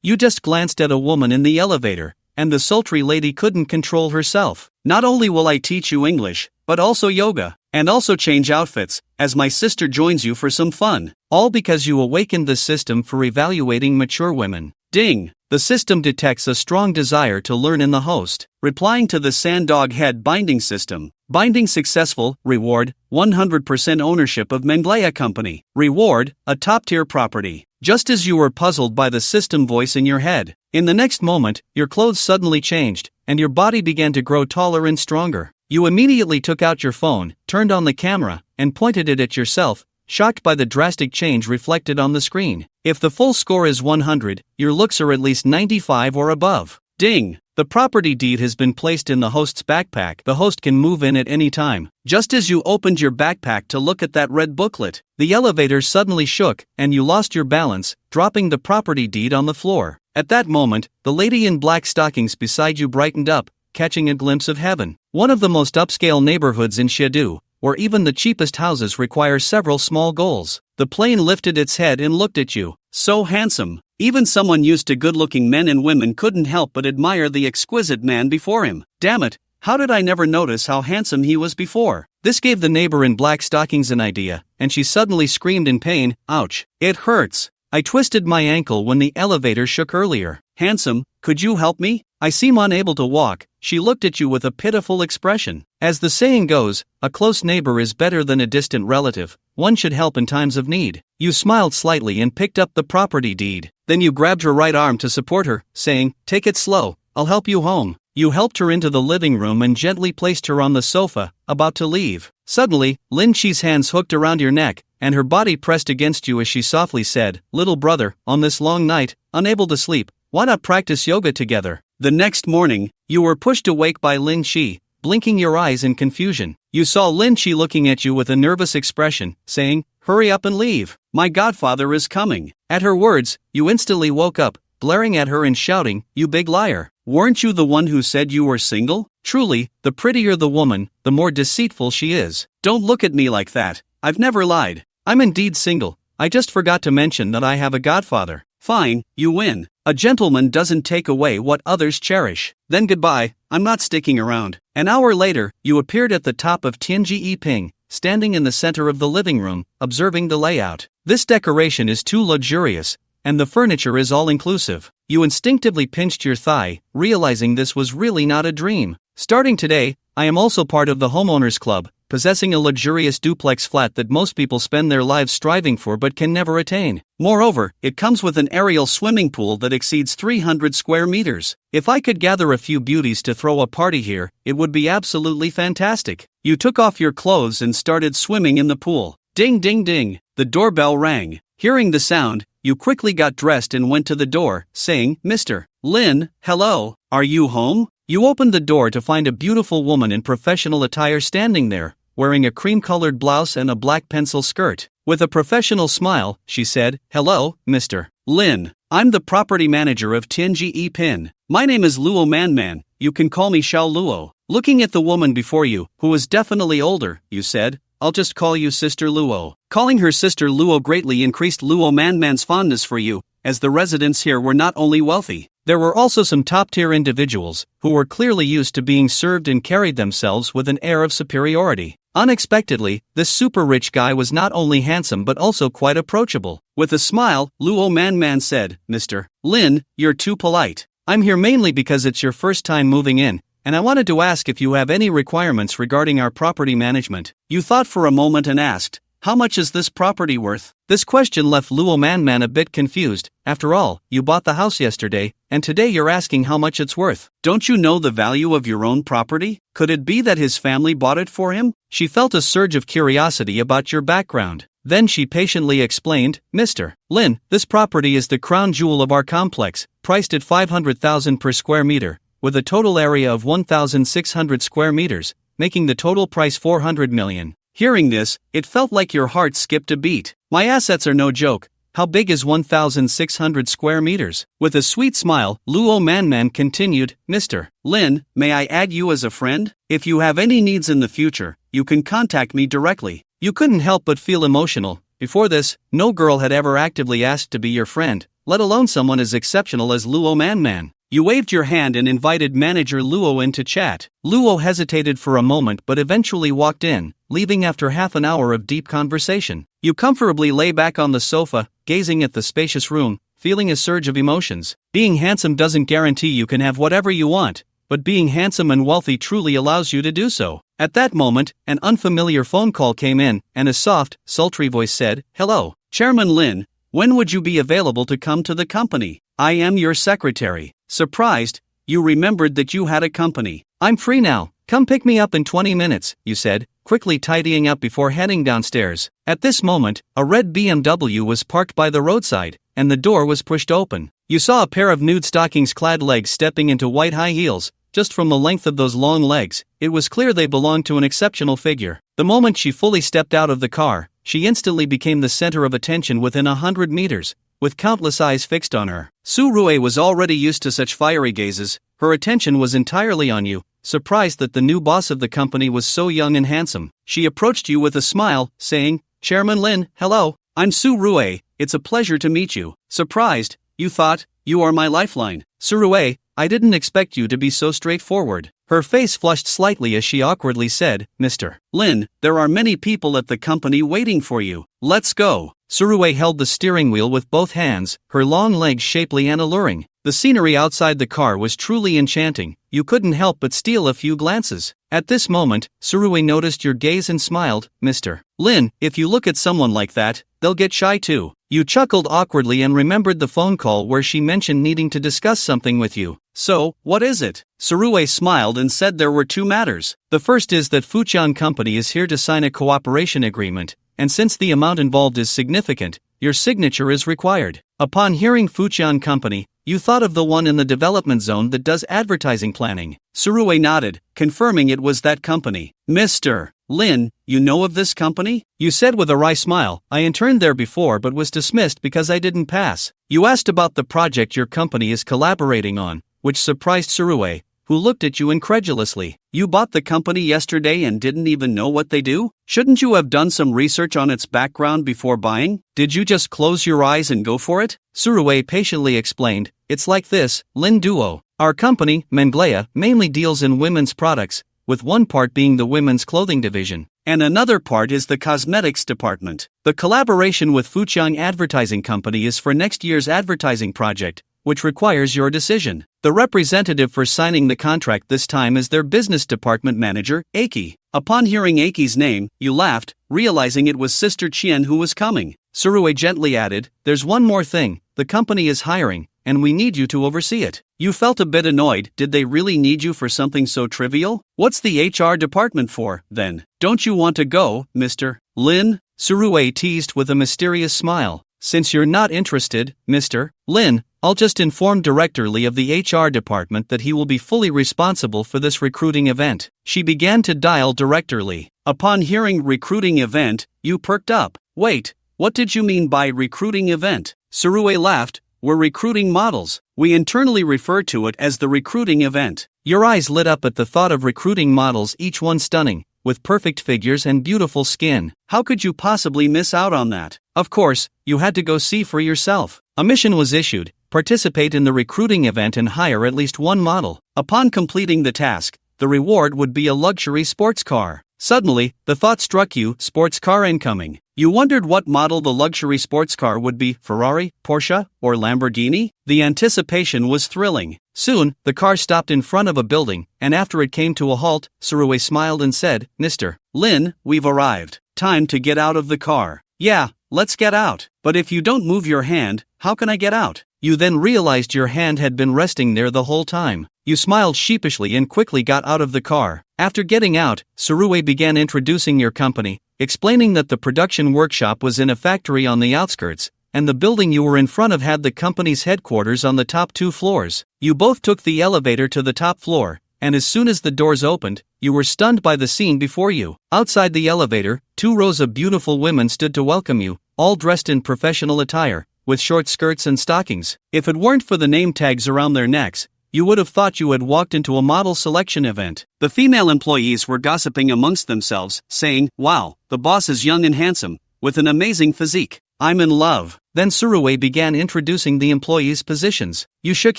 You just glanced at a woman in the elevator, and the sultry lady couldn't control herself. Not only will I teach you English, but also yoga, and also change outfits, as my sister joins you for some fun. All because you awakened the system for evaluating mature women. Ding! The system detects a strong desire to learn in the host. Replying to the Sandog head binding system. Binding successful. Reward, 100% ownership of Manga company. Reward, a top-tier property. Just as you were puzzled by the system voice in your head, in the next moment, your clothes suddenly changed, and your body began to grow taller and stronger. You immediately took out your phone, turned on the camera, and pointed it at yourself, shocked by the drastic change reflected on the screen. If the full score is 100, your looks are at least 95 or above. Ding! The property deed has been placed in the host's backpack. The host can move in at any time. Just as you opened your backpack to look at that red booklet, the elevator suddenly shook, and you lost your balance, dropping the property deed on the floor. At that moment, the lady in black stockings beside you brightened up, catching a glimpse of heaven. One of the most upscale neighborhoods in Shedu, where even the cheapest houses require several small goals. The plane lifted its head and looked at you. So handsome. Even someone used to good-looking men and women couldn't help but admire the exquisite man before him. Damn it, how did I never notice how handsome he was before? This gave the neighbor in black stockings an idea, and she suddenly screamed in pain. Ouch, it hurts. I twisted my ankle when the elevator shook earlier. Handsome, could you help me? I seem unable to walk. She looked at you with a pitiful expression. As the saying goes, a close neighbor is better than a distant relative. One should help in times of need. You smiled slightly and picked up the property deed. Then you grabbed her right arm to support her, saying, "Take it slow, I'll help you home." You helped her into the living room and gently placed her on the sofa, about to leave. Suddenly, Lin Chi's hands hooked around your neck, and her body pressed against you as she softly said, "Little brother, on this long night, unable to sleep, why not practice yoga together?" The next morning, you were pushed awake by Lin Chi, blinking your eyes in confusion. You saw Lin Chi looking at you with a nervous expression, saying, "Hurry up and leave. My godfather is coming." At her words, you instantly woke up, glaring at her and shouting, "You big liar. Weren't you the one who said you were single?" Truly, the prettier the woman, the more deceitful she is. Don't look at me like that. I've never lied. I'm indeed single. I just forgot to mention that I have a godfather. Fine, you win. A gentleman doesn't take away what others cherish. Then goodbye, I'm not sticking around. An hour later, you appeared at the top of Tianji Ping, standing in the center of the living room, observing the layout. This decoration is too luxurious, and the furniture is all-inclusive. You instinctively pinched your thigh, realizing this was really not a dream. Starting today, I am also part of the homeowners club, possessing a luxurious duplex flat that most people spend their lives striving for but can never attain. Moreover, it comes with an aerial swimming pool that exceeds 300 square meters. If I could gather a few beauties to throw a party here, it would be absolutely fantastic. You took off your clothes and started swimming in the pool. Ding ding ding, the doorbell rang. Hearing the sound, you quickly got dressed and went to the door, saying, "Mr. Lin, hello, are you home?" You opened the door to find a beautiful woman in professional attire standing there, wearing a cream-colored blouse and a black pencil skirt. With a professional smile, she said, "Hello, Mr. Lin. I'm the property manager of Tianji Pin. My name is Luo Manman, you can call me Xiao Luo." Looking at the woman before you, who was definitely older, you said, "I'll just call you Sister Luo." Calling her Sister Luo greatly increased Luo Manman's fondness for you, as the residents here were not only wealthy, there were also some top-tier individuals, who were clearly used to being served and carried themselves with an air of superiority. Unexpectedly, this super-rich guy was not only handsome but also quite approachable. With a smile, Luo Manman said, "Mr. Lin, you're too polite. I'm here mainly because it's your first time moving in, and I wanted to ask if you have any requirements regarding our property management." You thought for a moment and asked, "How much is this property worth?" This question left Luo Manman a bit confused. After all, you bought the house yesterday, and today you're asking how much it's worth. Don't you know the value of your own property? Could it be that his family bought it for him? She felt a surge of curiosity about your background. Then she patiently explained, "Mr. Lin, this property is the crown jewel of our complex, priced at 500,000 per square meter, with a total area of 1,600 square meters, making the total price 400 million. Hearing this, it felt like your heart skipped a beat. "My assets are no joke. How big is 1,600 square meters? With a sweet smile, Luo Manman continued, "Mr. Lin, may I add you as a friend? If you have any needs in the future, you can contact me directly." You couldn't help but feel emotional. Before this, no girl had ever actively asked to be your friend, let alone someone as exceptional as Luo Man. You waved your hand and invited manager Luo in to chat. Luo hesitated for a moment but eventually walked in, leaving after half an hour of deep conversation. You comfortably lay back on the sofa, gazing at the spacious room, feeling a surge of emotions. Being handsome doesn't guarantee you can have whatever you want, but being handsome and wealthy truly allows you to do so. At that moment, an unfamiliar phone call came in, and a soft, sultry voice said, "Hello, Chairman Lin, when would you be available to come to the company? I am your secretary." Surprised, you remembered that you had a company. "I'm free now, come pick me up in 20 minutes, you said, quickly tidying up before heading downstairs. At this moment, a red BMW was parked by the roadside, and the door was pushed open. You saw a pair of nude stockings-clad legs stepping into white high heels. Just from the length of those long legs, it was clear they belonged to an exceptional figure. The moment she fully stepped out of the car, she instantly became the center of attention within 100 meters, with countless eyes fixed on her. Surue was already used to such fiery gazes. Her attention was entirely on you. Surprised that the new boss of the company was so young and handsome, she approached you with a smile, saying, "Chairman Lin, hello, I'm Surue, it's a pleasure to meet you." Surprised, you thought, "You are my lifeline." "Surue, I didn't expect you to be so straightforward." Her face flushed slightly as she awkwardly said, "Mr. Lin, there are many people at the company waiting for you. Let's go." Surue held the steering wheel with both hands, her long legs shapely and alluring. The scenery outside the car was truly enchanting. You couldn't help but steal a few glances. At this moment, Surue noticed your gaze and smiled, "Mr. Lin, if you look at someone like that, they'll get shy too." You chuckled awkwardly and remembered the phone call where she mentioned needing to discuss something with you. "So, what is it?" Surue smiled and said there were two matters. The first is that Fujian Company is here to sign a cooperation agreement, and since the amount involved is significant, your signature is required. Upon hearing Fujian Company, you thought of the one in the development zone that does advertising planning. Surue nodded, confirming it was that company. "Mr. Lin, you know of this company?" You said with a wry smile, "I interned there before but was dismissed because I didn't pass." You asked about the project your company is collaborating on, which surprised Surue, who looked at you incredulously. "You bought the company yesterday and didn't even know what they do? Shouldn't you have done some research on its background before buying? Did you just close your eyes and go for it?" Surue patiently explained, "It's like this, Lin Duo. Our company, Manga, mainly deals in women's products, with one part being the women's clothing division, and another part is the cosmetics department. The collaboration with Fujian Advertising Company is for next year's advertising project, which requires your decision. The representative for signing the contract this time is their business department manager, Aki." Upon hearing Aki's name, you laughed, realizing it was Sister Chien who was coming. Surue gently added, "There's one more thing, the company is hiring, and we need you to oversee it." You felt a bit annoyed. Did they really need you for something so trivial? What's the HR department for, then? Don't you want to go, Mr. Lin? Surue teased with a mysterious smile. "Since you're not interested, Mr. Lin, I'll just inform Director Lee of the HR department that he will be fully responsible for this recruiting event." She began to dial Director Lee. Upon hearing recruiting event, you perked up. "Wait, what did you mean by recruiting event?" Surue laughed. "We're recruiting models. We internally refer to it as the recruiting event." Your eyes lit up at the thought of recruiting models, each one stunning, with perfect figures and beautiful skin. How could you possibly miss out on that? Of course, you had to go see for yourself. A mission was issued: participate in the recruiting event and hire at least one model. Upon completing the task, the reward would be a luxury sports car. Suddenly, the thought struck you: sports car incoming. You wondered what model the luxury sports car would be: Ferrari, Porsche, or Lamborghini? The anticipation was thrilling. Soon, the car stopped in front of a building, and after it came to a halt, Surue smiled and said, "Mr. Lin, we've arrived. Time to get out of the car." "Yeah, let's get out. But if you don't move your hand, how can I get out?" You then realized your hand had been resting there the whole time. You smiled sheepishly and quickly got out of the car. After getting out, Surue began introducing your company, explaining that the production workshop was in a factory on the outskirts, and the building you were in front of had the company's headquarters on the top 2 floors. You both took the elevator to the top floor, and as soon as the doors opened, you were stunned by the scene before you. Outside the elevator, 2 rows of beautiful women stood to welcome you, all dressed in professional attire, with short skirts and stockings. If it weren't for the name tags around their necks, you would have thought you had walked into a model selection event. The female employees were gossiping amongst themselves, saying, "Wow, the boss is young and handsome, with an amazing physique." I'm in love. Then Surue began introducing the employees' positions. You shook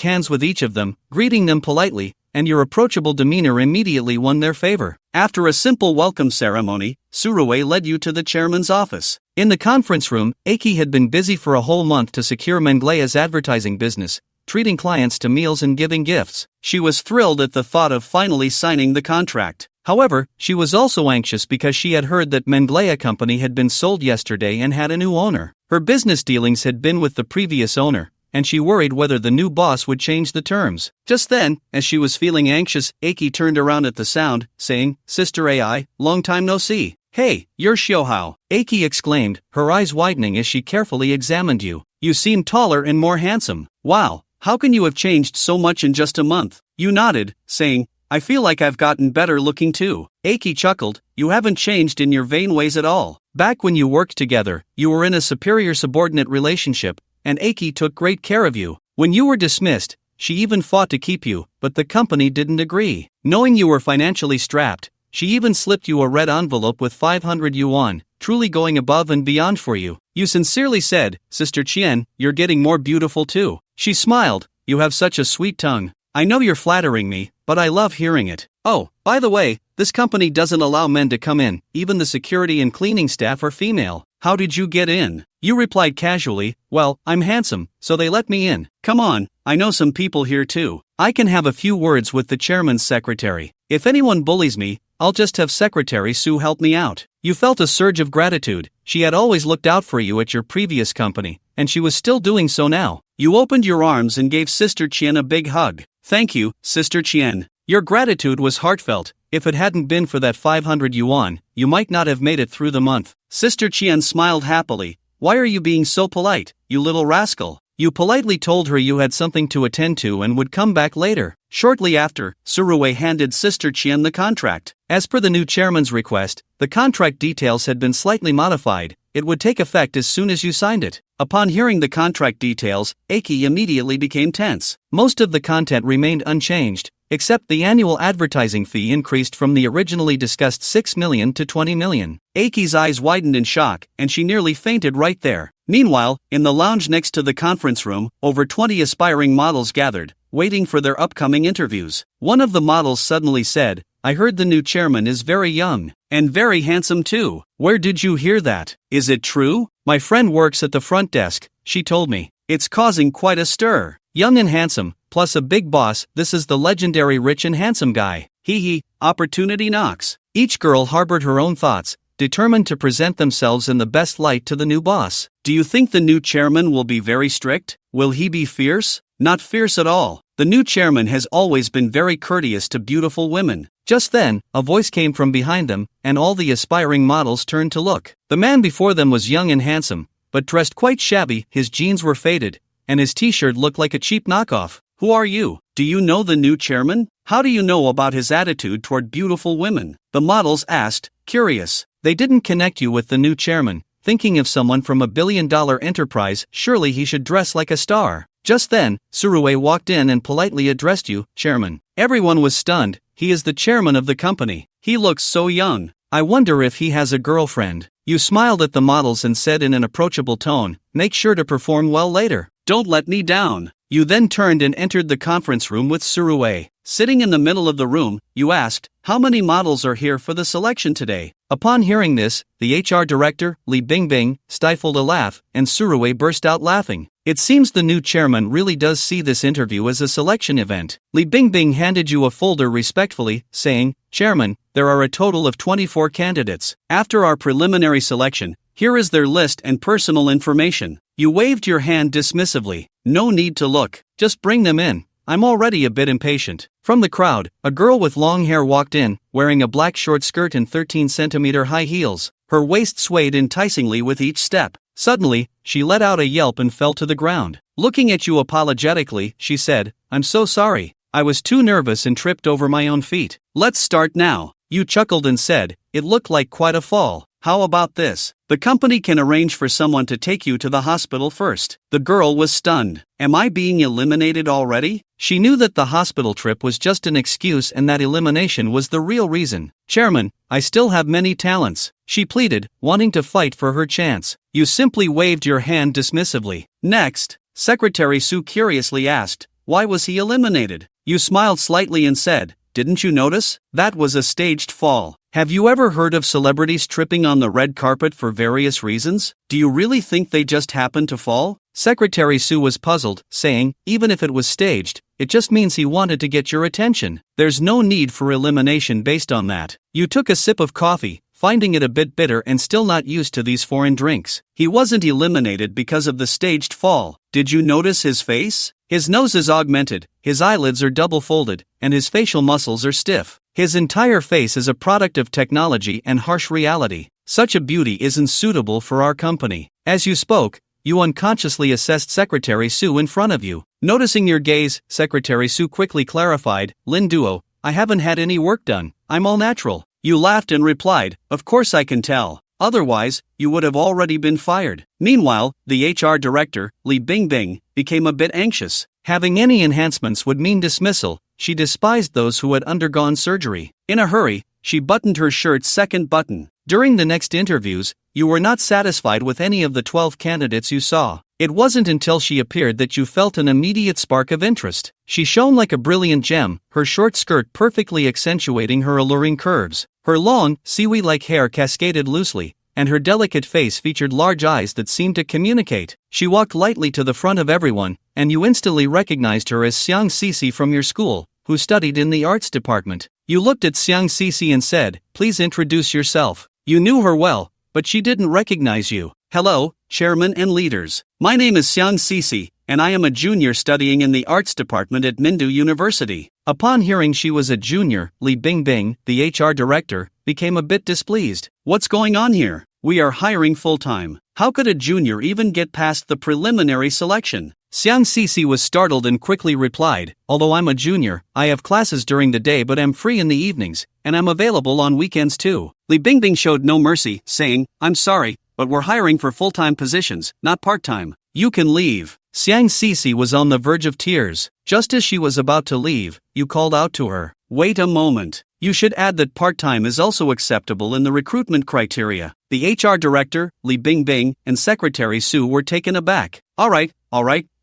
hands with each of them, greeting them politely, and your approachable demeanor immediately won their favor. After a simple welcome ceremony, Surue led you to the chairman's office. In the conference room, Aki had been busy for a whole month to secure Mangla's advertising business, treating clients to meals and giving gifts. She was thrilled at the thought of finally signing the contract. However, she was also anxious because she had heard that Mangla company had been sold yesterday and had a new owner. Her business dealings had been with the previous owner, and she worried whether the new boss would change the terms. Just then, as she was feeling anxious, Aki turned around at the sound, saying, "Sister AI, long time no see." "Hey, you're Shiohao," Aki exclaimed, her eyes widening as she carefully examined you. "You seem taller and more handsome. Wow, how can you have changed so much in just a month?" You nodded, saying, "I feel like I've gotten better looking too." Aki chuckled, "You haven't changed in your vain ways at all. Back when you worked together, you were in a superior-subordinate relationship, and Aki took great care of you. When you were dismissed, she even fought to keep you, but the company didn't agree. Knowing you were financially strapped, she even slipped you a red envelope with 500 yuan, truly going above and beyond for you. You sincerely said, 'Sister Qian, you're getting more beautiful too.' She smiled, 'You have such a sweet tongue. I know you're flattering me, but I love hearing it. Oh, by the way, this company doesn't allow men to come in, even the security and cleaning staff are female. How did you get in?' You replied casually, 'Well, I'm handsome, so they let me in. Come on, I know some people here too. I can have a few words with the chairman's secretary. If anyone bullies me, I'll just have Secretary Sue help me out.' You felt a surge of gratitude. She had always looked out for you at your previous company, and she was still doing so now. You opened your arms and gave Sister Qian a big hug. 'Thank you, Sister Qian. Your gratitude was heartfelt. If it hadn't been for that 500 yuan, you might not have made it through the month.' Sister Qian smiled happily. 'Why are you being so polite, you little rascal?' You politely told her you had something to attend to and would come back later. Shortly after, Surue handed Sister Qian the contract. As per the new chairman's request, the contract details had been slightly modified. It would take effect as soon as you signed it. Upon hearing the contract details, Aki immediately became tense. Most of the content remained unchanged, except the annual advertising fee increased from the originally discussed 6 million to 20 million. Aki's eyes widened in shock, and she nearly fainted right there. Meanwhile, in the lounge next to the conference room, over 20 aspiring models gathered, waiting for their upcoming interviews. One of the models suddenly said, "I heard the new chairman is very young, and very handsome too. Where did you hear that? Is it true?" "My friend works at the front desk, she told me. It's causing quite a stir. Young and handsome, plus a big boss, this is the legendary rich and handsome guy. Hee, opportunity knocks." Each girl harbored her own thoughts, determined to present themselves in the best light to the new boss. "Do you think the new chairman will be very strict? Will he be fierce?" "Not fierce at all. The new chairman has always been very courteous to beautiful women." Just then, a voice came from behind them, and all the aspiring models turned to look. The man before them was young and handsome, but dressed quite shabby. His jeans were faded, and his t-shirt looked like a cheap knockoff. "Who are you? Do you know the new chairman? How do you know about his attitude toward beautiful women?" the models asked, curious. They didn't connect you with the new chairman, thinking of someone from a billion-dollar enterprise. Surely he should dress like a star. Just then, Surue walked in and politely addressed you, "Chairman." Everyone was stunned. He is the chairman of the company. He looks so young. I wonder if he has a girlfriend. You smiled at the models and said in an approachable tone, "Make sure to perform well later. Don't let me down." You then turned and entered the conference room with Surue. Sitting in the middle of the room, you asked, "How many models are here for the selection today?" Upon hearing this, the HR director, Li Bingbing, stifled a laugh, and Surue burst out laughing. It seems the new chairman really does see this interview as a selection event. Li Bingbing handed you a folder respectfully, saying, "Chairman, there are a total of 24 candidates. After our preliminary selection, here is their list and personal information." You waved your hand dismissively. "No need to look, just bring them in. I'm already a bit impatient." From the crowd, a girl with long hair walked in, wearing a black short skirt and 13-centimeter high heels. Her waist swayed enticingly with each step. Suddenly, she let out a yelp and fell to the ground. Looking at you apologetically, she said, "I'm so sorry. I was too nervous and tripped over my own feet." "Let's start now." You chuckled and said, "It looked like quite a fall." how about this? The company can arrange for someone to take you to the hospital first. The girl was stunned. Am I being eliminated already? She knew that the hospital trip was just an excuse and that elimination was the real reason. Chairman, I still have many talents, she pleaded, wanting to fight for her chance. You simply waved your hand dismissively. Next, Secretary Sue curiously asked, why was he eliminated? You smiled slightly and said, didn't you notice? That was a staged fall. Have you ever heard of celebrities tripping on the red carpet for various reasons? Do you really think they just happened to fall? Secretary Sue was puzzled, saying, even if it was staged, it just means he wanted to get your attention. There's no need for elimination based on that. You took a sip of coffee, finding it a bit bitter and still not used to these foreign drinks. He wasn't eliminated because of the staged fall. Did you notice his face? His nose is augmented, his eyelids are double folded, and his facial muscles are stiff. His entire face is a product of technology and harsh reality. Such a beauty isn't suitable for our company. As you spoke, you unconsciously assessed Secretary Sue in front of you. Noticing your gaze, Secretary Sue quickly clarified, Lin Duo, I haven't had any work done, I'm all natural. You laughed and replied, of course I can tell. Otherwise, you would have already been fired. Meanwhile, the HR director, Li Bingbing, became a bit anxious. Having any enhancements would mean dismissal. She despised those who had undergone surgery. In a hurry, she buttoned her shirt's second button. During the next interviews, you were not satisfied with any of the 12 candidates you saw. It wasn't until she appeared that you felt an immediate spark of interest. She shone like a brilliant gem, her short skirt perfectly accentuating her alluring curves. Her long, seaweed-like hair cascaded loosely, and her delicate face featured large eyes that seemed to communicate. She walked lightly to the front of everyone, and you instantly recognized her as Xiang Sisi from your school, who studied in the arts department. You looked at Xiang Sisi and said, please introduce yourself. You knew her well, but she didn't recognize you. Hello, chairman and leaders. My name is Xiang Sisi, and I am a junior studying in the arts department at Mindu University. Upon hearing she was a junior, Li Bingbing, the HR director, became a bit displeased. What's going on here? We are hiring full-time. How could a junior even get past the preliminary selection? Xiang Sisi was startled and quickly replied, although I'm a junior, I have classes during the day but am free in the evenings, and I'm available on weekends too. Li Bingbing showed no mercy, saying, I'm sorry, but we're hiring for full-time positions, not part-time. You can leave. Xiang Sisi was on the verge of tears. Just as she was about to leave, you called out to her. Wait a moment. You should add that part-time is also acceptable in the recruitment criteria. The HR director, Li Bingbing, and Secretary Sue were taken aback. All right,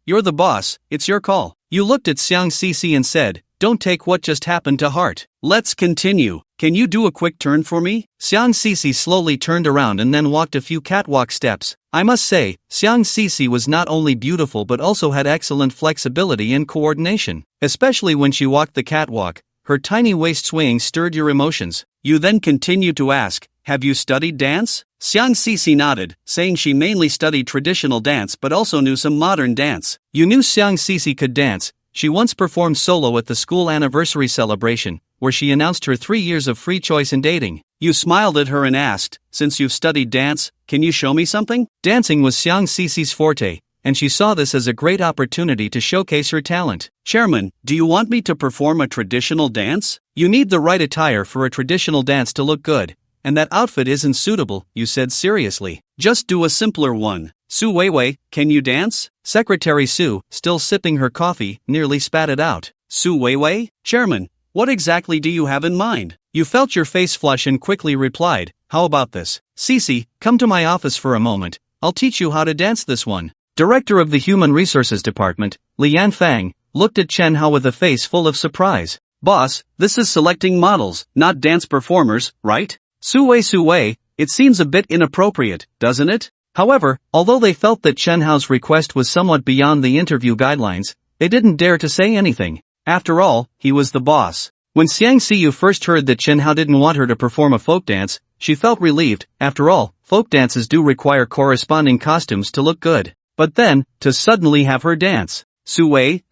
you're the boss, it's your call. You looked at Xiang Sisi and said, don't take what just happened to heart. Let's continue. Can you do a quick turn for me? Xiang Sisi slowly turned around and then walked a few catwalk steps. I must say, Xiang Sisi was not only beautiful but also had excellent flexibility and coordination. Especially when she walked the catwalk, her tiny waist swaying stirred your emotions. You then continued to ask, have you studied dance? Xiang Sisi nodded, saying she mainly studied traditional dance but also knew some modern dance. You knew Xiang Sisi could dance. She once performed solo at the school anniversary celebration, where she announced her 3 years of free choice in dating. You smiled at her and asked, since you've studied dance, can you show me something? Dancing was Xiang Sisi's forte, and she saw this as a great opportunity to showcase her talent. Chairman, do you want me to perform a traditional dance? You need the right attire for a traditional dance to look good, and that outfit isn't suitable, you said seriously. Just do a simpler one. Su Weiwei, can you dance? Secretary Sue, still sipping her coffee, nearly spat it out. Su Weiwei? Chairman, what exactly do you have in mind? You felt your face flush and quickly replied, how about this? Sisi, come to my office for a moment. I'll teach you how to dance this one. Director of the Human Resources Department, Lian Fang, looked at Chen Hao with a face full of surprise. Boss, this is selecting models, not dance performers, right? Su Wei, it seems a bit inappropriate, doesn't it? However, although they felt that Chen Hao's request was somewhat beyond the interview guidelines, they didn't dare to say anything. After all, he was the boss. When Xiang Siyu first heard that Chen Hao didn't want her to perform a folk dance, she felt relieved. After all, folk dances do require corresponding costumes to look good. But then, to suddenly have her dance. Su Wei?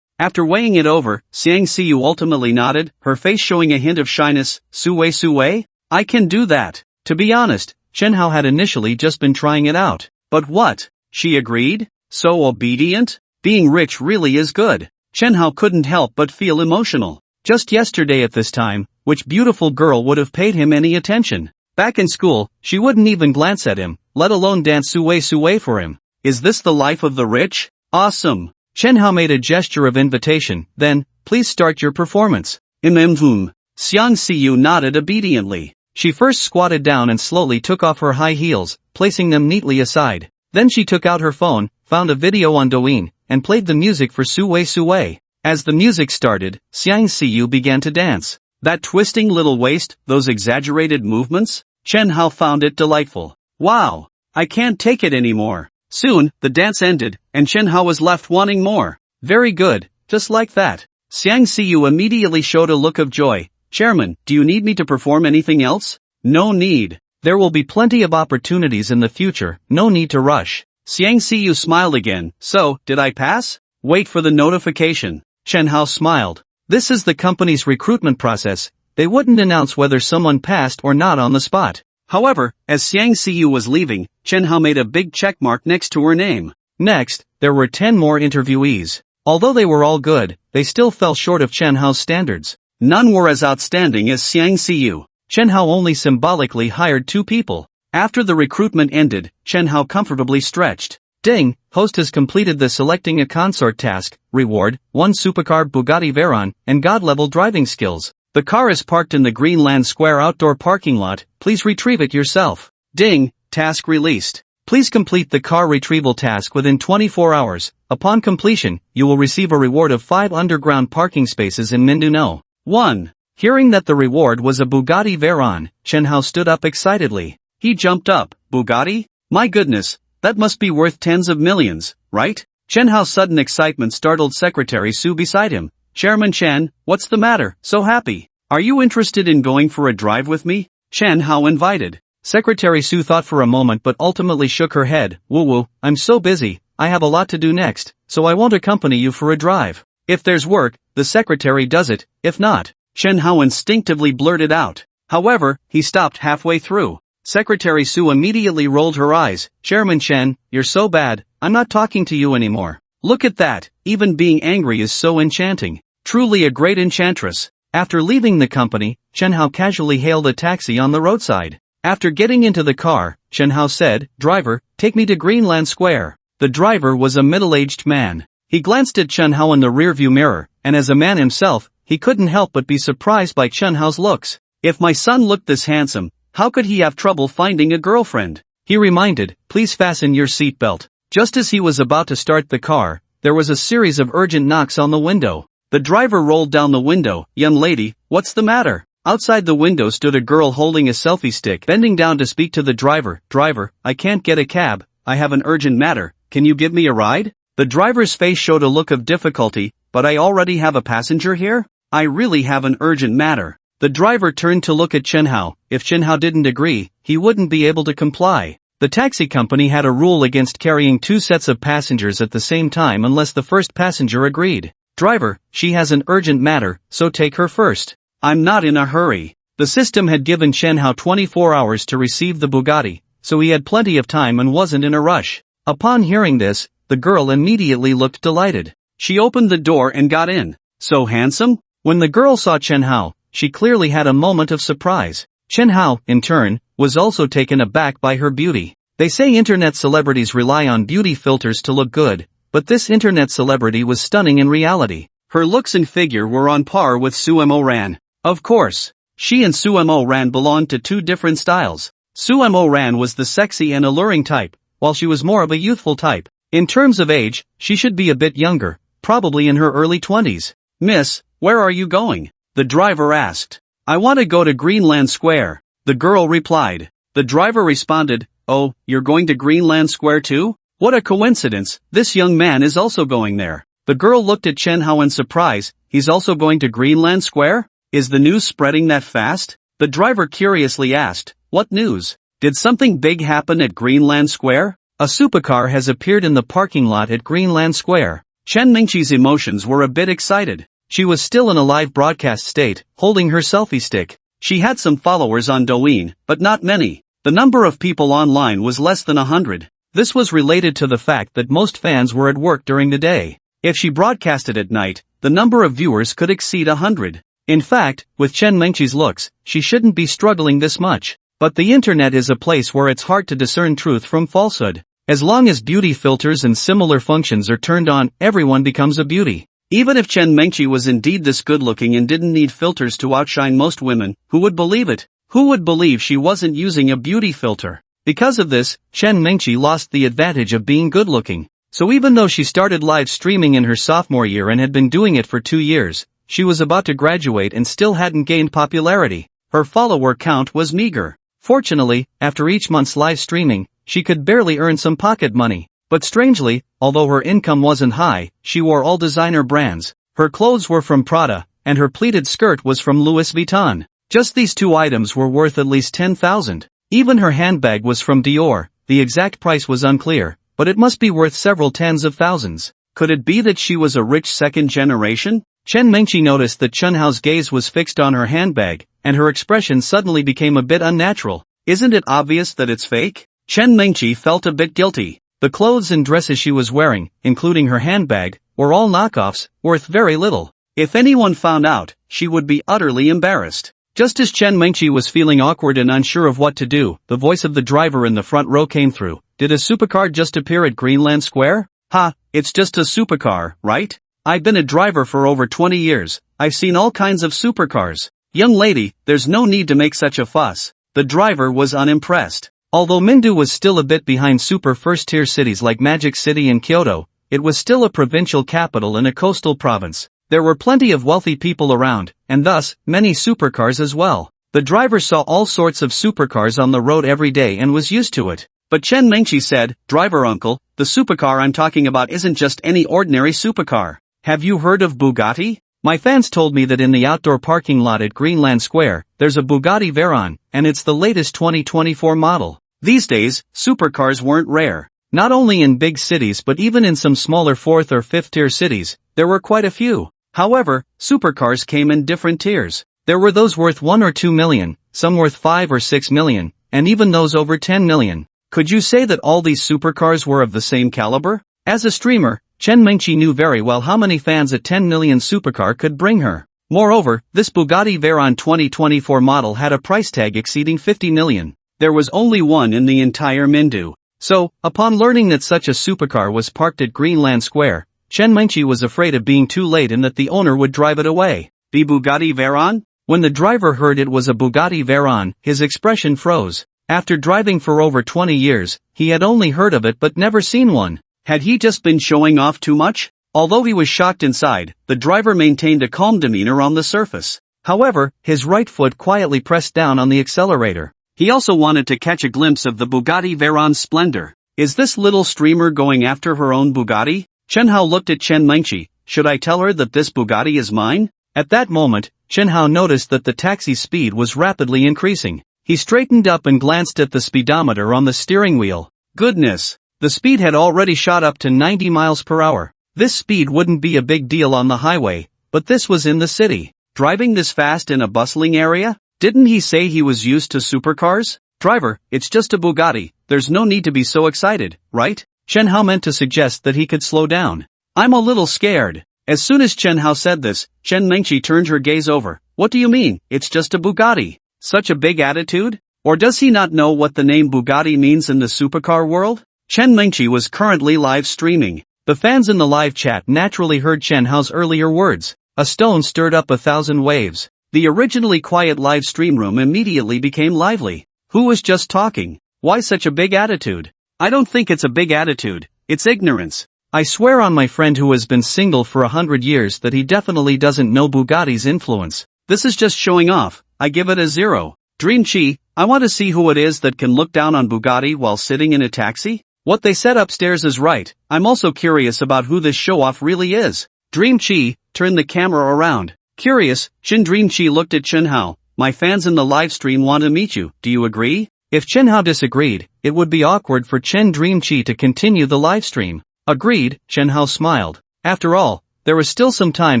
After weighing it over, Xiang Siyu ultimately nodded, her face showing a hint of shyness. Su Wei? I can do that. To be honest, Chen Hao had initially just been trying it out. But what? She agreed? So obedient? Being rich really is good. Chen Hao couldn't help but feel emotional. Just yesterday at this time, which beautiful girl would have paid him any attention? Back in school, she wouldn't even glance at him, let alone dance suey for him. Is this the life of the rich? Awesome. Chen Hao made a gesture of invitation, then, please start your performance. Xiang Siyu nodded obediently. She first squatted down and slowly took off her high heels, placing them neatly aside. Then she took out her phone, found a video on Douyin, and played the music for Suey. As the music started, Xiang Siyu began to dance. That twisting little waist, those exaggerated movements? Chen Hao found it delightful. Wow! I can't take it anymore. Soon, the dance ended, and Chen Hao was left wanting more. Very good, just like that. Xiang Siyu immediately showed a look of joy. Chairman, do you need me to perform anything else? No need. There will be plenty of opportunities in the future, no need to rush. Xiang Siyu smiled again. So, did I pass? Wait for the notification. Chen Hao smiled. This is the company's recruitment process. They wouldn't announce whether someone passed or not on the spot. However, as Xiang Siyu was leaving, Chen Hao made a big checkmark next to her name. Next, there were 10 more interviewees. Although they were all good, they still fell short of Chen Hao's standards. None were as outstanding as Xiang Siyu. Chen Hao only symbolically hired 2 people. After the recruitment ended, Chen Hao comfortably stretched. Ding, host has completed the selecting a consort task, reward, 1 supercar Bugatti Veyron, and God-level driving skills. The car is parked in the Greenland Square outdoor parking lot, please retrieve it yourself. Ding, task released. Please complete the car retrieval task within 24 hours. Upon completion, you will receive a reward of 5 underground parking spaces in Mindanao. 1. Hearing that the reward was a Bugatti Veyron, Chen Hao stood up excitedly. He jumped up. Bugatti? My goodness, that must be worth tens of millions, right? Chen Hao's sudden excitement startled Secretary Su beside him. Chairman Chen, what's the matter, so happy? Are you interested in going for a drive with me? Chen Hao invited. Secretary Su thought for a moment but ultimately shook her head. Woo, I'm so busy, I have a lot to do next, so I won't accompany you for a drive. If there's work, the secretary does it, if not. Chen Hao instinctively blurted out. However, he stopped halfway through. Secretary Su immediately rolled her eyes. Chairman Chen, you're so bad, I'm not talking to you anymore. Look at that, even being angry is so enchanting. Truly a great enchantress. After leaving the company, Chen Hao casually hailed a taxi on the roadside. After getting into the car, Chen Hao said, Driver, take me to Greenland Square. The driver was a middle-aged man. He glanced at Chen Hao in the rearview mirror, and as a man himself, he couldn't help but be surprised by Chen Hao's looks. If my son looked this handsome, how could he have trouble finding a girlfriend? He reminded, please fasten your seatbelt. Just as he was about to start the car, there was a series of urgent knocks on the window. The driver rolled down the window. Young lady, what's the matter? Outside the window stood a girl holding a selfie stick, bending down to speak to the driver. Driver, I can't get a cab, I have an urgent matter, can you give me a ride? The driver's face showed a look of difficulty. But I already have a passenger here? I really have an urgent matter. The driver turned to look at Chen Hao. If Chen Hao didn't agree, he wouldn't be able to comply. The taxi company had a rule against carrying 2 sets of passengers at the same time unless the first passenger agreed. Driver, she has an urgent matter, so take her first. I'm not in a hurry. The system had given Chen Hao 24 hours to receive the Bugatti, so he had plenty of time and wasn't in a rush. Upon hearing this, the girl immediately looked delighted. She opened the door and got in. So handsome? When the girl saw Chen Hao, she clearly had a moment of surprise. Chen Hao, in turn, was also taken aback by her beauty. They say internet celebrities rely on beauty filters to look good, but this internet celebrity was stunning in reality. Her looks and figure were on par with Suemo Ran. Of course, she and Suemo Ran belonged to 2 different styles. Suemo Ran was the sexy and alluring type, while she was more of a youthful type. In terms of age, she should be a bit younger. Probably in her early 20s. Miss, where are you going? The driver asked. I want to go to Greenland Square. The girl replied. The driver responded, oh, you're going to Greenland Square too? What a coincidence, this young man is also going there. The girl looked at Chen Hao in surprise. He's also going to Greenland Square? Is the news spreading that fast? The driver curiously asked. What news? Did something big happen at Greenland Square? A supercar has appeared in the parking lot at Greenland Square. Chen Mingqi's emotions were a bit excited. She was still in a live broadcast state, holding her selfie stick. She had some followers on Douyin, but not many. The number of people online was less than 100. This was related to the fact that most fans were at work during the day. If she broadcasted at night, the number of viewers could exceed 100. In fact, with Chen Mingqi's looks, she shouldn't be struggling this much. But the internet is a place where it's hard to discern truth from falsehood. As long as beauty filters and similar functions are turned on, everyone becomes a beauty. Even if Chen Mengqi was indeed this good-looking and didn't need filters to outshine most women, who would believe it? Who would believe she wasn't using a beauty filter? Because of this, Chen Mengqi lost the advantage of being good-looking. So even though she started live streaming in her sophomore year and had been doing it for 2 years, she was about to graduate and still hadn't gained popularity. Her follower count was meager. Fortunately, after each month's live streaming, she could barely earn some pocket money. But strangely, although her income wasn't high, she wore all designer brands. Her clothes were from Prada, and her pleated skirt was from Louis Vuitton. Just these 2 items were worth at least 10,000. Even her handbag was from Dior. The exact price was unclear, but it must be worth several tens of thousands. Could it be that she was a rich second generation? Chen Mengqi noticed that Chunhao's gaze was fixed on her handbag, and her expression suddenly became a bit unnatural. Isn't it obvious that it's fake? Chen Mengqi felt a bit guilty. The clothes and dresses she was wearing, including her handbag, were all knockoffs, worth very little. If anyone found out, she would be utterly embarrassed. Just as Chen Mengqi was feeling awkward and unsure of what to do, the voice of the driver in the front row came through. Did a supercar just appear at Greenland Square? Ha, it's just a supercar, right? I've been a driver for over 20 years. I've seen all kinds of supercars. Young lady, there's no need to make such a fuss. The driver was unimpressed. Although Mindu was still a bit behind super first-tier cities like Magic City and Kyoto, it was still a provincial capital in a coastal province. There were plenty of wealthy people around, and thus, many supercars as well. The driver saw all sorts of supercars on the road every day and was used to it. But Chen Mengqi said, "Driver uncle, the supercar I'm talking about isn't just any ordinary supercar. Have you heard of Bugatti? My fans told me that in the outdoor parking lot at Greenland Square, there's a Bugatti Veyron, and it's the latest 2024 model." These days, supercars weren't rare. Not only in big cities but even in some smaller 4th or 5th tier cities, there were quite a few. However, supercars came in different tiers. There were those worth 1 or 2 million, some worth 5 or 6 million, and even those over 10 million. Could you say that all these supercars were of the same caliber? As a streamer, Chen Mengqi knew very well how many fans a 10 million supercar could bring her. Moreover, this Bugatti Veyron 2024 model had a price tag exceeding 50 million. There was only one in the entire Mindu. So, upon learning that such a supercar was parked at Greenland Square, Chen Mengqi was afraid of being too late and that the owner would drive it away. The Bugatti Veyron? When the driver heard it was a Bugatti Veyron, his expression froze. After driving for over 20 years, he had only heard of it but never seen one. Had he just been showing off too much? Although he was shocked inside, the driver maintained a calm demeanor on the surface. However, his right foot quietly pressed down on the accelerator. He also wanted to catch a glimpse of the Bugatti Veyron's splendor. Is this little streamer going after her own Bugatti? Chen Hao looked at Chen Mengqi. Should I tell her that this Bugatti is mine? At that moment, Chen Hao noticed that the taxi's speed was rapidly increasing. He straightened up and glanced at the speedometer on the steering wheel. Goodness! The speed had already shot up to 90 miles per hour. This speed wouldn't be a big deal on the highway, but this was in the city. Driving this fast in a bustling area? Didn't he say he was used to supercars? Driver, it's just a Bugatti, there's no need to be so excited, right? Chen Hao meant to suggest that he could slow down. I'm a little scared. As soon as Chen Hao said this, Chen Mengqi turned her gaze over. What do you mean, it's just a Bugatti? Such a big attitude? Or does he not know what the name Bugatti means in the supercar world? Chen Mengqi was currently live streaming. The fans in the live chat naturally heard Chen Hao's earlier words. A stone stirred up 1,000 waves. The originally quiet live stream room immediately became lively. Who was just talking? Why such a big attitude? I don't think it's a big attitude, it's ignorance. I swear on my friend who has been single for 100 years that he definitely doesn't know Bugatti's influence. This is just showing off. I give it a 0. Dream Chi, I want to see who it is that can look down on Bugatti while sitting in a taxi. What they said upstairs is right. I'm also curious about who this show-off really is. Dream Chi, turn the camera around. Curious, Chen Dream Chi looked at Chen Hao. My fans in the live stream want to meet you, do you agree? If Chen Hao disagreed, it would be awkward for Chen Dream Chi to continue the live stream. Agreed, Chen Hao smiled. After all, there was still some time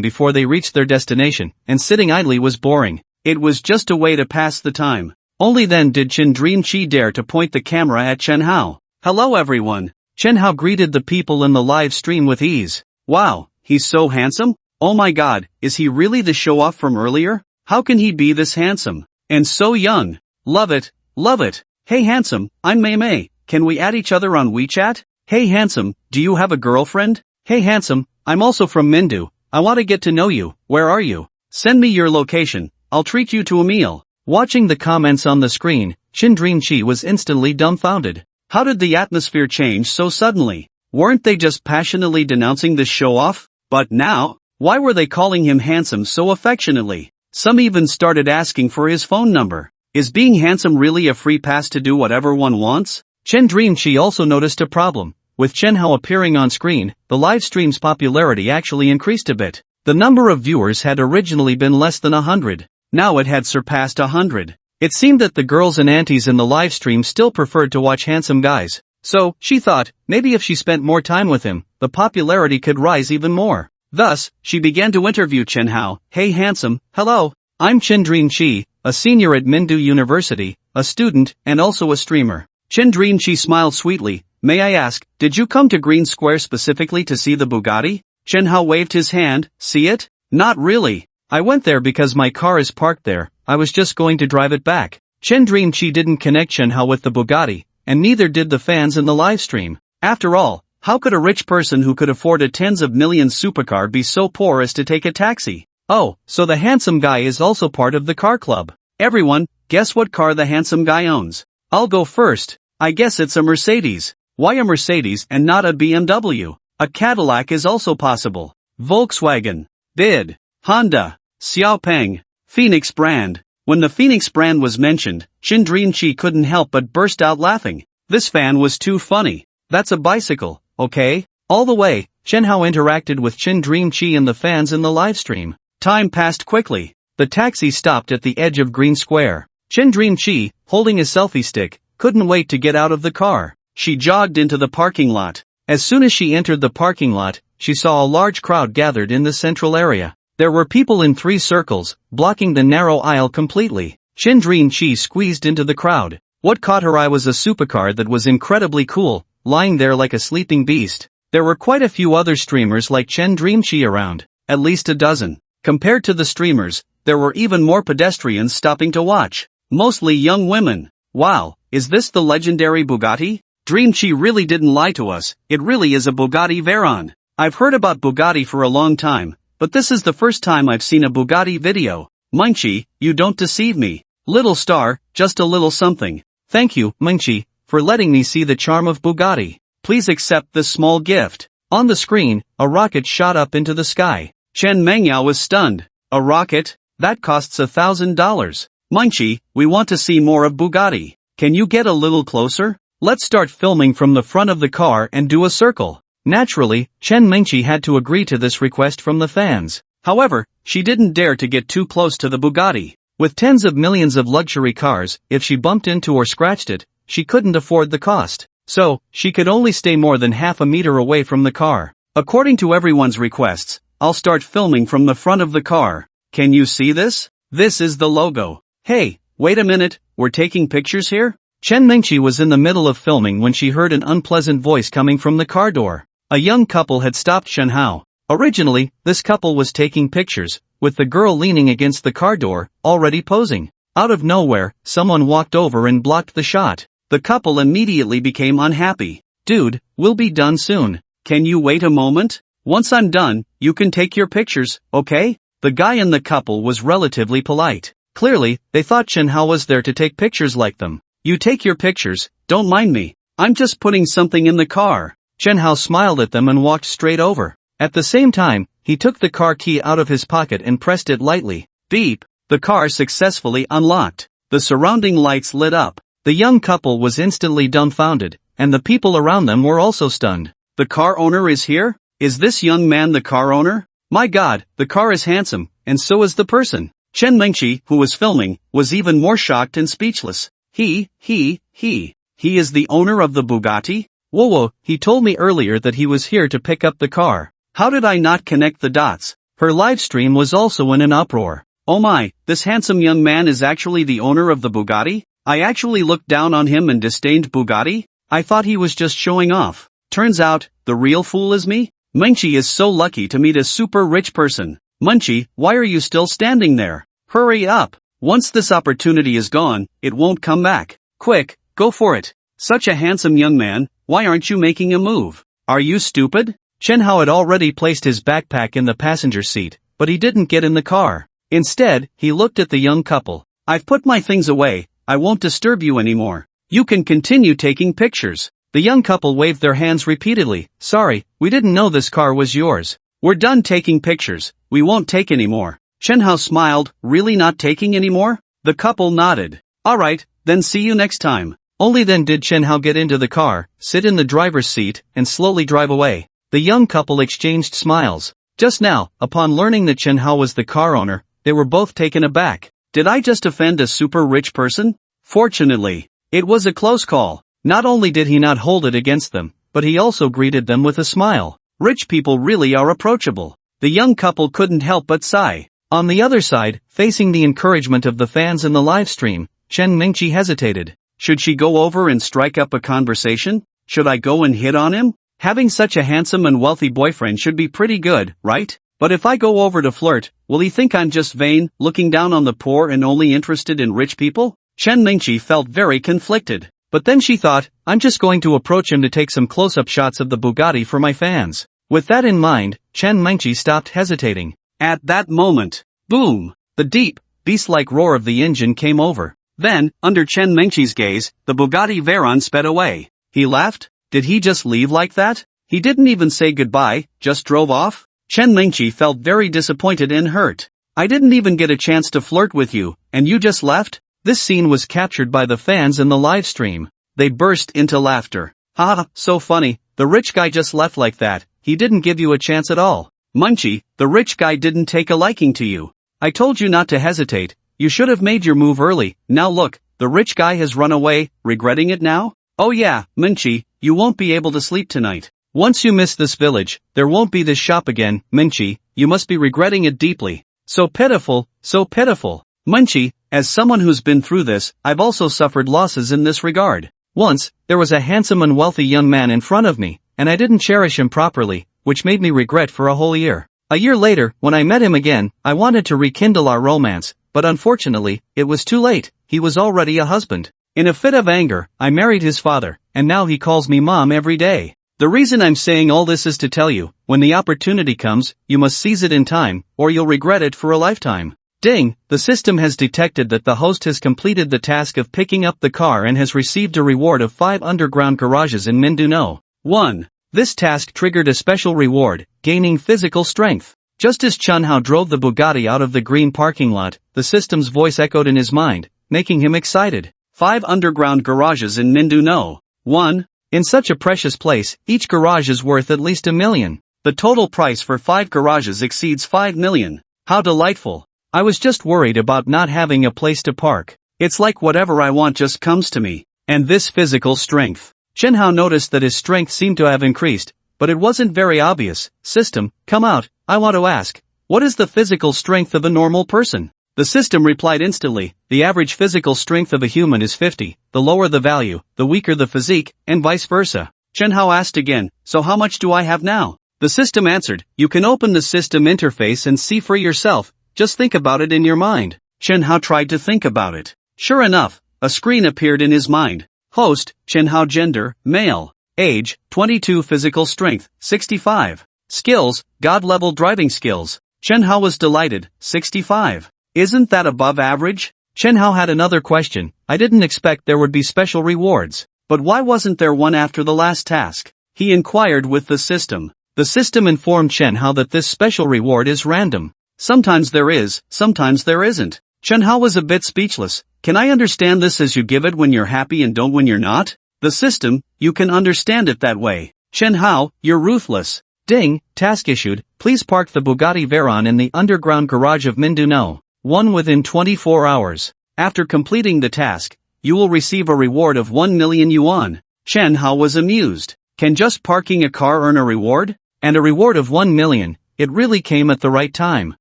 before they reached their destination, and sitting idly was boring. It was just a way to pass the time. Only then did Chen Dream Chi dare to point the camera at Chen Hao. Hello everyone. Chen Hao greeted the people in the live stream with ease. Wow, he's so handsome? Oh my god, is he really the show-off from earlier? How can he be this handsome? And so young? Love it, Love it. Hey handsome, I'm Mei Mei. Can we add each other on WeChat? Hey handsome, do you have a girlfriend? Hey handsome, I'm also from Mindu. I want to get to know you. Where are you? Send me your location. I'll treat you to a meal. Watching the comments on the screen, Shin Dream-chi was instantly dumbfounded. How did the atmosphere change so suddenly? Weren't they just passionately denouncing this show-off? But now, why were they calling him handsome so affectionately? Some even started asking for his phone number. Is being handsome really a free pass to do whatever one wants? Shin Dream-chi also noticed a problem. With Chen Hao appearing on screen, the live stream's popularity actually increased a bit. The number of viewers had originally been less than 100. Now it had surpassed 100. It seemed that the girls and aunties in the live stream still preferred to watch handsome guys. So, she thought, maybe if she spent more time with him, the popularity could rise even more. Thus, she began to interview Chen Hao. Hey handsome, hello, I'm Chen Dream-chi, a senior at Mindu University, a student, and also a streamer. Chen Dream-chi smiled sweetly. May I ask, did you come to Green Square specifically to see the Bugatti? Chen Hao waved his hand. See it? Not really. I went there because my car is parked there. I was just going to drive it back. Chen Dream-chi didn't connect Chen Hao with the Bugatti, and neither did the fans in the live stream. After all, how could a rich person who could afford a tens of millions supercar be so poor as to take a taxi? Oh, so the handsome guy is also part of the car club. Everyone, guess what car the handsome guy owns? I'll go first. I guess it's a Mercedes. Why a Mercedes and not a BMW? A Cadillac is also possible. Volkswagen. Bid. Honda. Xiaopeng. Phoenix brand. When the Phoenix brand was mentioned, Shin Dream-chi couldn't help but burst out laughing. This fan was too funny. That's a bicycle, okay? All the way, Chen Hao interacted with Shin Dream-chi and the fans in the live stream. Time passed quickly. The taxi stopped at the edge of Green Square. Shin Dream-chi, holding a selfie stick, couldn't wait to get out of the car. She jogged into the parking lot. As soon as she entered the parking lot, she saw a large crowd gathered in the central area. There were people in 3 circles, blocking the narrow aisle completely. Shin Dream-chi squeezed into the crowd. What caught her eye was a supercar that was incredibly cool, lying there like a sleeping beast. There were quite a few other streamers like Shin Dream-chi around, at least a dozen. Compared to the streamers, there were even more pedestrians stopping to watch. Mostly young women. Wow, is this the legendary Bugatti? Dream-chi really didn't lie to us, it really is a Bugatti Veyron. I've heard about Bugatti for a long time, but this is the first time I've seen a Bugatti video. Ming-chi, you don't deceive me. Little star, just a little something. Thank you, Ming-chi, for letting me see the charm of Bugatti. Please accept this small gift. On the screen, a rocket shot up into the sky. Chen Mengyao was stunned. A rocket? That costs $1,000. Ming-chi, we want to see more of Bugatti. Can you get a little closer? Let's start filming from the front of the car and do a circle. Naturally, Chen Mingchi had to agree to this request from the fans. However, she didn't dare to get too close to the Bugatti. With tens of millions of luxury cars, if she bumped into or scratched it, she couldn't afford the cost. So, she could only stay more than half a meter away from the car. According to everyone's requests, I'll start filming from the front of the car. Can you see this? This is the logo. Hey, wait a minute, we're taking pictures here? Chen Mingchi was in the middle of filming when she heard an unpleasant voice coming from the car door. A young couple had stopped Chen Hao. Originally, this couple was taking pictures, with the girl leaning against the car door, already posing. Out of nowhere, someone walked over and blocked the shot. The couple immediately became unhappy. Dude, we'll be done soon. Can you wait a moment? Once I'm done, you can take your pictures, okay? The guy in the couple was relatively polite. Clearly, they thought Chen Hao was there to take pictures like them. You take your pictures, don't mind me. I'm just putting something in the car. Chen Hao smiled at them and walked straight over. At the same time, he took the car key out of his pocket and pressed it lightly. Beep! The car successfully unlocked. The surrounding lights lit up. The young couple was instantly dumbfounded, and the people around them were also stunned. The car owner is here? Is this young man the car owner? My god, the car is handsome, and so is the person. Chen Mingchi, who was filming, was even more shocked and speechless. He is the owner of the Bugatti? Whoa, he told me earlier that he was here to pick up the car. How did I not connect the dots? Her live stream was also in an uproar. Oh my, this handsome young man is actually the owner of the Bugatti? I actually looked down on him and disdained Bugatti? I thought he was just showing off. Turns out, the real fool is me? Mingchi is so lucky to meet a super rich person. Mingchi, why are you still standing there? Hurry up! Once this opportunity is gone, it won't come back. Quick, go for it. Such a handsome young man, why aren't you making a move? Are you stupid? Chen Hao had already placed his backpack in the passenger seat, but he didn't get in the car. Instead, he looked at the young couple. I've put my things away, I won't disturb you anymore. You can continue taking pictures. The young couple waved their hands repeatedly. Sorry, we didn't know this car was yours. We're done taking pictures, we won't take any more. Chen Hao smiled. Really not taking any more? The couple nodded. Alright, then see you next time. Only then did Chen Hao get into the car, sit in the driver's seat, and slowly drive away. The young couple exchanged smiles. Just now, upon learning that Chen Hao was the car owner, they were both taken aback. Did I just offend a super rich person? Fortunately, it was a close call. Not only did he not hold it against them, but he also greeted them with a smile. Rich people really are approachable. The young couple couldn't help but sigh. On the other side, facing the encouragement of the fans in the live stream, Chen Mingqi hesitated. Should she go over and strike up a conversation? Should I go and hit on him? Having such a handsome and wealthy boyfriend should be pretty good, right? But if I go over to flirt, will he think I'm just vain, looking down on the poor and only interested in rich people? Chen Mingqi felt very conflicted. But then she thought, I'm just going to approach him to take some close-up shots of the Bugatti for my fans. With that in mind, Chen Mingqi stopped hesitating. At that moment, boom! The deep, beast-like roar of the engine came over. Then, under Chen Mingqi's gaze, the Bugatti Veyron sped away. He laughed. Did he just leave like that? He didn't even say goodbye, just drove off? Chen Mingqi felt very disappointed and hurt. I didn't even get a chance to flirt with you, and you just left? This scene was captured by the fans in the live stream. They burst into laughter. Haha, so funny, the rich guy just left like that, he didn't give you a chance at all. Mingqi, the rich guy didn't take a liking to you. I told you not to hesitate, you should have made your move early. Now look, the rich guy has run away, regretting it now? Oh yeah, Mingqi, you won't be able to sleep tonight. Once you miss this village, there won't be this shop again. Mingqi, you must be regretting it deeply. So pitiful, so pitiful. Mingqi, as someone who's been through this, I've also suffered losses in this regard. Once, there was a handsome and wealthy young man in front of me, and I didn't cherish him properly, which made me regret for a whole year. A year later, when I met him again, I wanted to rekindle our romance, but unfortunately, it was too late, he was already a husband. In a fit of anger, I married his father, and now he calls me mom every day. The reason I'm saying all this is to tell you, when the opportunity comes, you must seize it in time, or you'll regret it for a lifetime. Ding, the system has detected that the host has completed the task of picking up the car and has received a reward of 5 underground garages in Mindanao. 1. This task triggered a special reward, gaining physical strength. Just as Chen Hao drove the Bugatti out of the green parking lot, the system's voice echoed in his mind, making him excited. 5 underground garages in Mindanao. 1. In such a precious place, each garage is worth at least $1 million. The total price for 5 garages exceeds $5 million. How delightful. I was just worried about not having a place to park. It's like whatever I want just comes to me. And this physical strength. Chen Hao noticed that his strength seemed to have increased, but it wasn't very obvious. System, come out, I want to ask. What is the physical strength of a normal person? The system replied instantly, the average physical strength of a human is 50, the lower the value, the weaker the physique, and vice versa. Chen Hao asked again, so how much do I have now? The system answered, you can open the system interface and see for yourself. Just think about it in your mind. Chen Hao tried to think about it. Sure enough, a screen appeared in his mind. Host, Chen Hao. Gender, male. Age, 22. Physical strength, 65. Skills, God-level driving skills. Chen Hao was delighted, 65. Isn't that above average? Chen Hao had another question. I didn't expect there would be special rewards. But why wasn't there one after the last task? He inquired with the system. The system informed Chen Hao that this special reward is random. Sometimes there is, sometimes there isn't. Chen Hao was a bit speechless. Can I understand this as you give it when you're happy and don't when you're not? The system, you can understand it that way. Chen Hao, you're ruthless. Ding, task issued, please park the Bugatti Veyron in the underground garage of Mindanao. 1 within 24 hours. After completing the task, you will receive a reward of 1 million yuan. Chen Hao was amused. Can just parking a car earn a reward? And a reward of 1 million, it really came at the right time.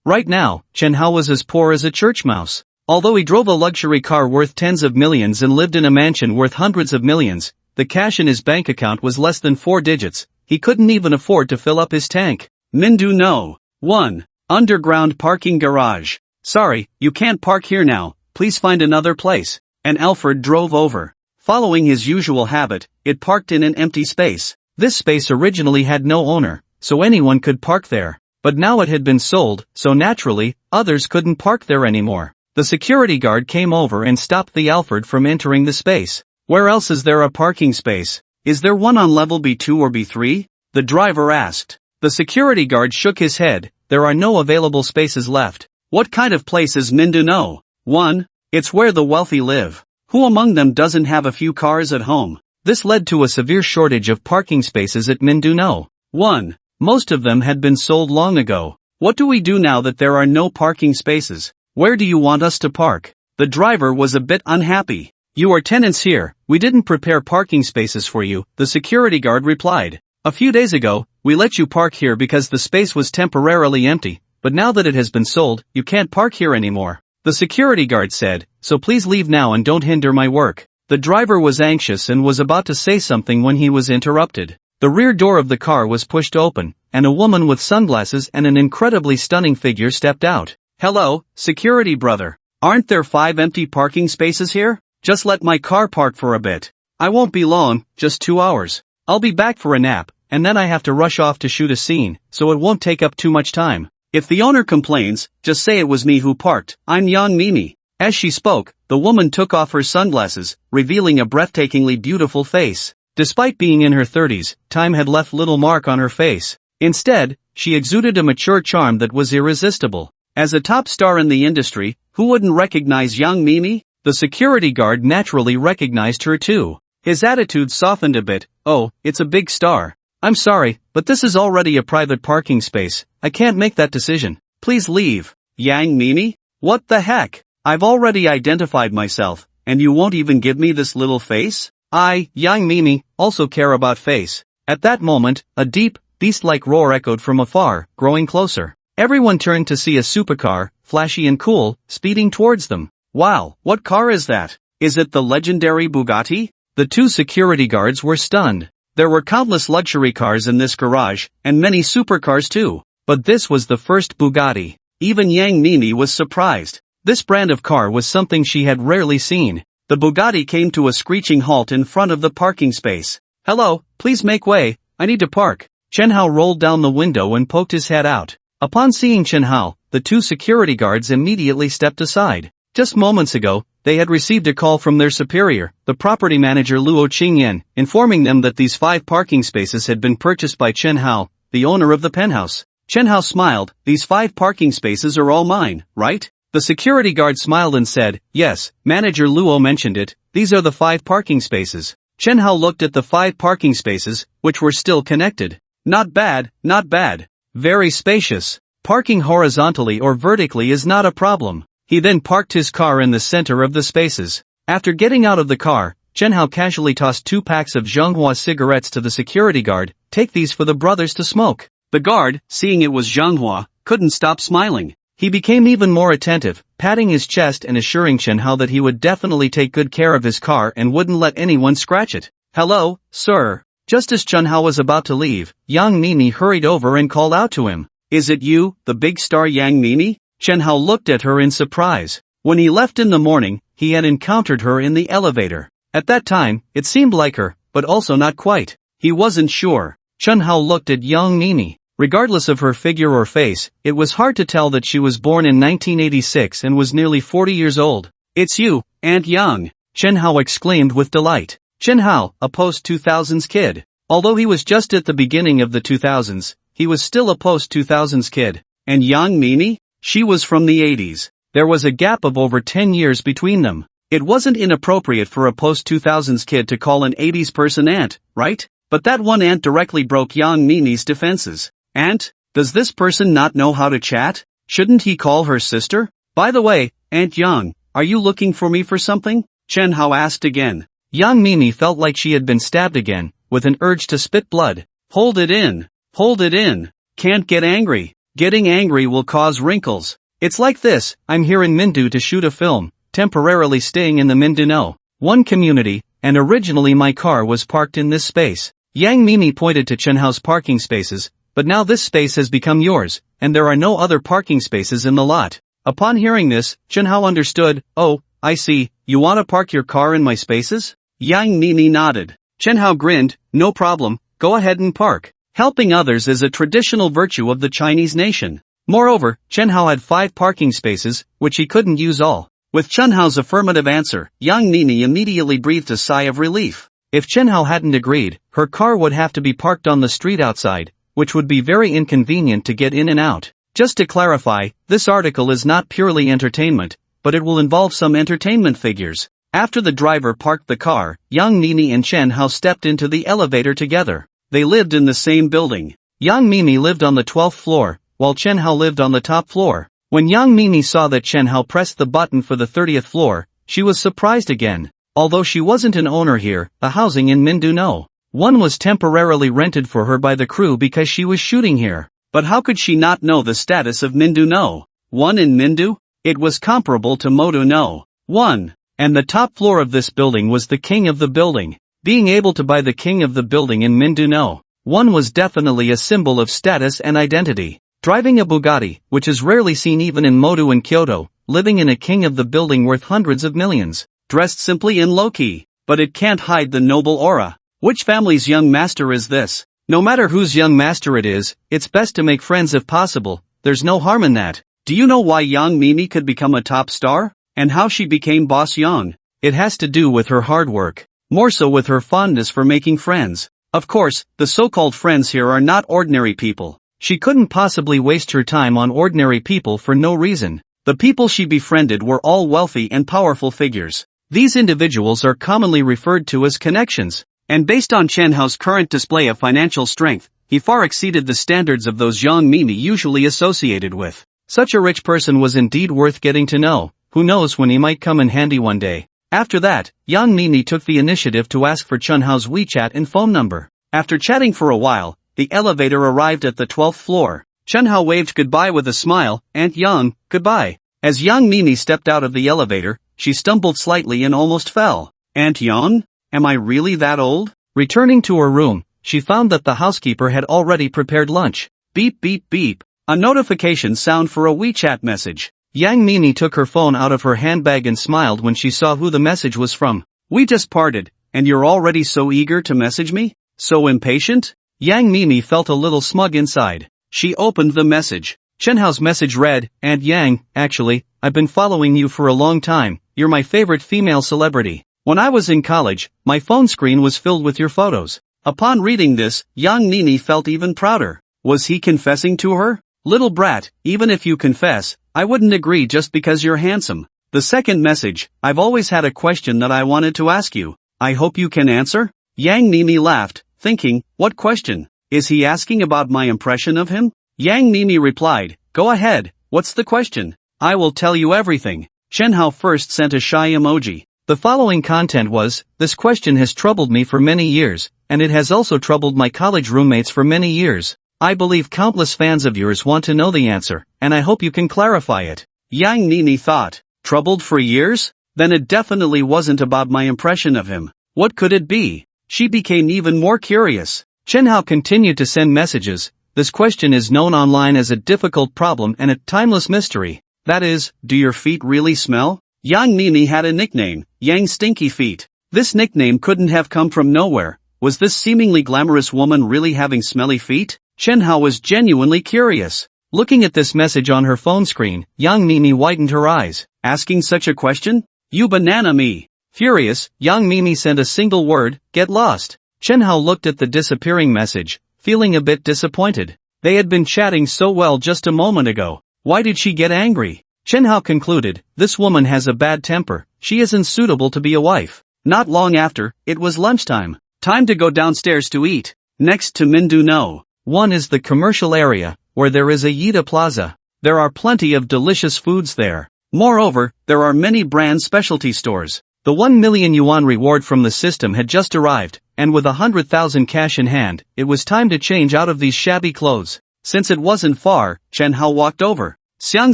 Right now, Chen Hao was as poor as a church mouse. Although he drove a luxury car worth tens of millions and lived in a mansion worth hundreds of millions, the cash in his bank account was less than 4 digits. He couldn't even afford to fill up his tank. Mindanao. 1. Underground parking garage. Sorry, you can't park here now, please find another place. And Alfred drove over. Following his usual habit, it parked in an empty space. This space originally had no owner, so anyone could park there. But now it had been sold, so naturally, others couldn't park there anymore. The security guard came over and stopped the Alfred from entering the space. Where else is there a parking space? Is there one on level B2 or B3? The driver asked. The security guard shook his head. There are no available spaces left. What kind of place is Mindanao? 1. It's where the wealthy live. Who among them doesn't have a few cars at home? This led to a severe shortage of parking spaces at Mindanao. 1. Most of them had been sold long ago. What do we do now that there are no parking spaces? Where do you want us to park? The driver was a bit unhappy. You are tenants here, we didn't prepare parking spaces for you, the security guard replied. A few days ago, we let you park here because the space was temporarily empty, but now that it has been sold, you can't park here anymore. The security guard said, so please leave now and don't hinder my work. The driver was anxious and was about to say something when he was interrupted. The rear door of the car was pushed open, and a woman with sunglasses and an incredibly stunning figure stepped out. Hello, security brother. Aren't there 5 empty parking spaces here? Just let my car park for a bit. I won't be long, just 2 hours. I'll be back for a nap, and then I have to rush off to shoot a scene, so it won't take up too much time. If the owner complains, just say it was me who parked. I'm Yang Mimi. As she spoke, the woman took off her sunglasses, revealing a breathtakingly beautiful face. Despite being in her 30s, time had left little mark on her face. Instead, she exuded a mature charm that was irresistible. As a top star in the industry, who wouldn't recognize Yang Mimi? The security guard naturally recognized her too. His attitude softened a bit. Oh, it's a big star. I'm sorry, but this is already a private parking space. I can't make that decision. Please leave. Yang Mimi? What the heck? I've already identified myself, and you won't even give me this little face? I, Yang Mimi, also care about face. At that moment, a deep, beast-like roar echoed from afar, growing closer. Everyone turned to see a supercar, flashy and cool, speeding towards them. Wow, what car is that? Is it the legendary Bugatti? The 2 security guards were stunned. There were countless luxury cars in this garage, and many supercars too. But this was the first Bugatti. Even Yang Mimi was surprised. This brand of car was something she had rarely seen. The Bugatti came to a screeching halt in front of the parking space. Hello, please make way, I need to park. Chen Hao rolled down the window and poked his head out. Upon seeing Chen Hao, the 2 security guards immediately stepped aside. Just moments ago, they had received a call from their superior, the property manager Luo Qingyan, informing them that these 5 parking spaces had been purchased by Chen Hao, the owner of the penthouse. Chen Hao smiled. These 5 parking spaces are all mine, right? The security guard smiled and said, yes, manager Luo mentioned it, these are the 5 parking spaces. Chen Hao looked at the 5 parking spaces, which were still connected. Not bad, not bad. Very spacious. Parking horizontally or vertically is not a problem. He then parked his car in the center of the spaces. After getting out of the car, Chen Hao casually tossed 2 packs of Zhenghua cigarettes to the security guard. Take these for the brothers to smoke. The guard, seeing it was Zhenghua, couldn't stop smiling. He became even more attentive, patting his chest and assuring Chen Hao that he would definitely take good care of his car and wouldn't let anyone scratch it. Hello, sir. Just as Chen Hao was about to leave, Yang Mimi hurried over and called out to him. Is it you, the big star Yang Mimi? Chen Hao looked at her in surprise. When he left in the morning, he had encountered her in the elevator. At that time, it seemed like her, but also not quite. He wasn't sure. Chen Hao looked at Yang Mimi. Regardless of her figure or face, it was hard to tell that she was born in 1986 and was nearly 40 years old. It's you, Aunt Yang! Chen Hao exclaimed with delight. Chen Hao, a post-2000s kid. Although he was just at the beginning of the 2000s, he was still a post-2000s kid. And Yang Mimi? She was from the 80s. There was a gap of over 10 years between them. It wasn't inappropriate for a post-2000s kid to call an 80s person aunt, right? But that one aunt directly broke Yang Mimi's defenses. Aunt? Does this person not know how to chat? Shouldn't he call her sister? By the way, Aunt Yang, are you looking for me for something? Chen Hao asked again. Yang Mimi felt like she had been stabbed again, with an urge to spit blood. Hold it in. Hold it in. Can't get angry. Getting angry will cause wrinkles. It's like this, I'm here in Mindu to shoot a film, temporarily staying in the Mindanao one community, and originally my car was parked in this space. Yang Mimi pointed to Chen Hao's parking spaces, but now this space has become yours, and there are no other parking spaces in the lot. Upon hearing this, Chen Hao understood. Oh, I see, you want to park your car in my spaces? Yang Nini nodded. Chen Hao grinned, no problem, go ahead and park. Helping others is a traditional virtue of the Chinese nation. Moreover, Chen Hao had 5 parking spaces, which he couldn't use all. With Chen Hao's affirmative answer, Yang Nini immediately breathed a sigh of relief. If Chen Hao hadn't agreed, her car would have to be parked on the street outside, which would be very inconvenient to get in and out. Just to clarify, this article is not purely entertainment, but it will involve some entertainment figures. After the driver parked the car, Yang Nini and Chen Hao stepped into the elevator together. They lived in the same building. Yang Nini lived on the 12th floor, while Chen Hao lived on the top floor. When Yang Nini saw that Chen Hao pressed the button for the 30th floor, she was surprised again. Although she wasn't an owner here, the housing in Mindu No. 1 was temporarily rented for her by the crew because she was shooting here. But how could she not know the status of Mindu No. 1 in Mindu? It was comparable to Modu No. 1. And the top floor of this building was the king of the building. Being able to buy the king of the building in Mindu No. 1 was definitely a symbol of status and identity. Driving a Bugatti, which is rarely seen even in Modu and Kyoto, living in a king of the building worth hundreds of millions, dressed simply and low-key, but it can't hide the noble aura. Which family's young master is this? No matter whose young master it is, it's best to make friends if possible, there's no harm in that. Do you know why Yang Mimi could become a top star? And how she became Boss Yang? It has to do with her hard work. More so with her fondness for making friends. Of course, the so-called friends here are not ordinary people. She couldn't possibly waste her time on ordinary people for no reason. The people she befriended were all wealthy and powerful figures. These individuals are commonly referred to as connections. And based on Chen Hao's current display of financial strength, he far exceeded the standards of those Yang Mimi usually associated with. Such a rich person was indeed worth getting to know. Who knows when he might come in handy one day. After that, Yang Nini took the initiative to ask for Chen Hao's WeChat and phone number. After chatting for a while, the elevator arrived at the 12th floor. Chen Hao waved goodbye with a smile, Aunt Yang, goodbye. As Yang Nini stepped out of the elevator, she stumbled slightly and almost fell. Aunt Yang? Am I really that old? Returning to her room, she found that the housekeeper had already prepared lunch. Beep beep beep. A notification sound for a WeChat message. Yang Nini took her phone out of her handbag and smiled when she saw who the message was from. We just parted, and you're already so eager to message me? So impatient? Yang Nini felt a little smug inside. She opened the message. Chen Hao's message read, Aunt Yang, actually, I've been following you for a long time, you're my favorite female celebrity. When I was in college, my phone screen was filled with your photos. Upon reading this, Yang Nini felt even prouder. Was he confessing to her? Little brat, even if you confess, I wouldn't agree just because you're handsome. The second message, I've always had a question that I wanted to ask you. I hope you can answer? Yang Nini laughed, thinking, what question? Is he asking about my impression of him? Yang Nini replied, go ahead, what's the question? I will tell you everything. Chen Hao first sent a shy emoji. The following content was, this question has troubled me for many years, and it has also troubled my college roommates for many years. I believe countless fans of yours want to know the answer, and I hope you can clarify it. Yang Nini thought, troubled for years? Then it definitely wasn't about my impression of him. What could it be? She became even more curious. Chen Hao continued to send messages. This question is known online as a difficult problem and a timeless mystery. That is, do your feet really smell? Yang Nini had a nickname, Yang Stinky Feet. This nickname couldn't have come from nowhere. Was this seemingly glamorous woman really having smelly feet? Chen Hao was genuinely curious. Looking at this message on her phone screen, Yang Nini widened her eyes. Asking such a question? You banana me. Furious, Yang Nini sent a single word, get lost. Chen Hao looked at the disappearing message, feeling a bit disappointed. They had been chatting so well just a moment ago. Why did she get angry? Chen Hao concluded, this woman has a bad temper, she isn't suitable to be a wife. Not long after, it was lunchtime. Time to go downstairs to eat. Next to Mindu No. 1 is the commercial area, where there is a Yida Plaza. There are plenty of delicious foods there. Moreover, there are many brand specialty stores. The 1 million yuan reward from the system had just arrived, and with 100,000 cash in hand, it was time to change out of these shabby clothes. Since it wasn't far, Chen Hao walked over. Xiang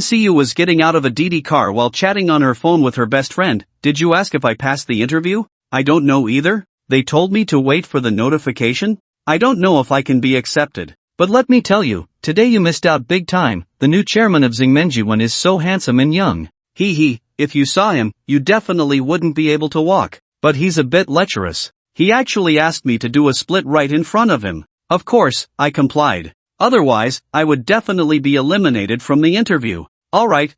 Xiyu was getting out of a Didi car while chatting on her phone with her best friend. Did you ask if I passed the interview? I don't know either. They told me to wait for the notification. I don't know if I can be accepted. But let me tell you, today you missed out big time. The new chairman of Xingmenjuan is so handsome and young. He, if you saw him, you definitely wouldn't be able to walk. but he's a bit lecherous. He actually asked me to do a split right in front of him. Of course, I complied. Otherwise, I would definitely be eliminated from the interview. Alright,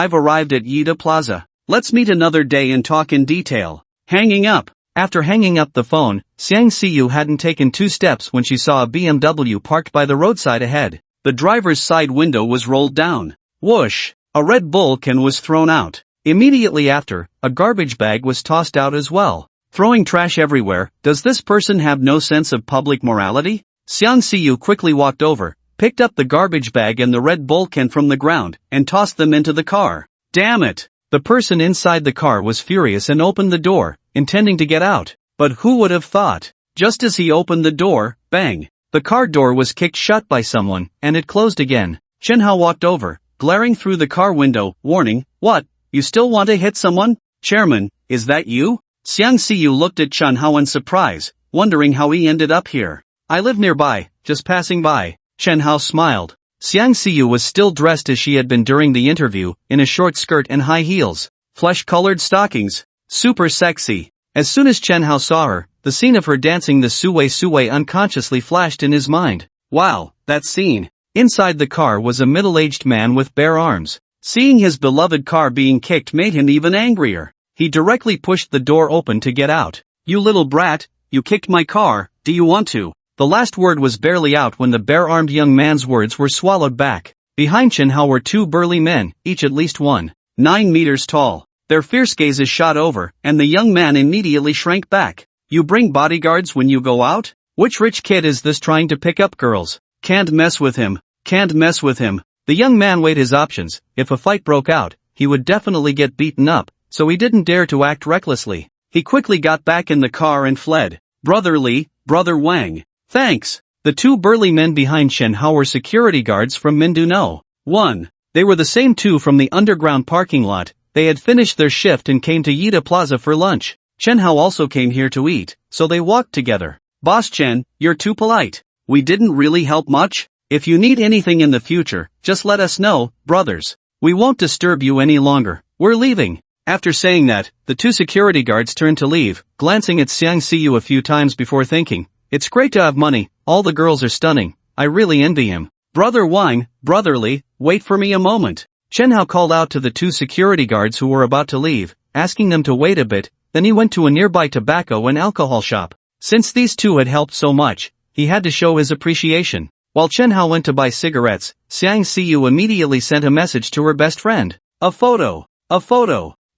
I've arrived at Yida Plaza. Let's meet another day and talk in detail. Hanging up. After hanging up the phone, Xiang Xiyu hadn't taken 2 steps when she saw a BMW parked by the roadside ahead. The driver's side window was rolled down. Whoosh! A Red Bull can was thrown out. Immediately after, a garbage bag was tossed out as well. Throwing trash everywhere, does this person have no sense of public morality? Xiang Xiyu quickly walked over, picked up the garbage bag and the Red Bull can from the ground, and tossed them into the car. Damn it! The person inside the car was furious and opened the door, intending to get out. But who would have thought? Just as he opened the door, bang! The car door was kicked shut by someone, and it closed again. Chen Hao walked over, glaring through the car window, warning, "What? You still want to hit someone? Chairman, is that you?" Xiang Xiyu looked at Chen Hao in surprise, wondering how he ended up here. "I live nearby, just passing by." Chen Hao smiled. Xiang Xiyu was still dressed as she had been during the interview, in a short skirt and high heels. Flesh-colored stockings. Super sexy. As soon as Chen Hao saw her, the scene of her dancing the Sui unconsciously flashed in his mind. Wow, that scene. Inside the car was a middle-aged man with bare arms. Seeing his beloved car being kicked made him even angrier. He directly pushed the door open to get out. "You little brat, you kicked my car, do you want to?" The last word was barely out when the bare-armed young man's words were swallowed back. Behind Chen Hao were 2 burly men, each at least 1.9 meters tall. Their fierce gazes shot over, and the young man immediately shrank back. "You bring bodyguards when you go out? Which rich kid is this trying to pick up girls? Can't mess with him. Can't mess with him." The young man weighed his options. If a fight broke out, he would definitely get beaten up, so he didn't dare to act recklessly. He quickly got back in the car and fled. "Brother Li, Brother Wang. Thanks." The 2 burly men behind Chen Hao were security guards from Minduno. 1. They were the same 2 from the underground parking lot. They had finished their shift and came to Yida Plaza for lunch. Chen Hao also came here to eat, so they walked together. "Boss Chen, you're too polite. We didn't really help much. If you need anything in the future, just let us know, brothers. We won't disturb you any longer. We're leaving." After saying that, the 2 security guards turned to leave, glancing at Xiang Xiyu a few times before thinking, "It's great to have money, all the girls are stunning, I really envy him." "Brother Wang, Brother Li, wait for me a moment." Chen Hao called out to the 2 security guards who were about to leave, asking them to wait a bit, then he went to a nearby tobacco and alcohol shop. Since these 2 had helped so much, he had to show his appreciation. While Chen Hao went to buy cigarettes, Xiang Xiyu immediately sent a message to her best friend. A photo.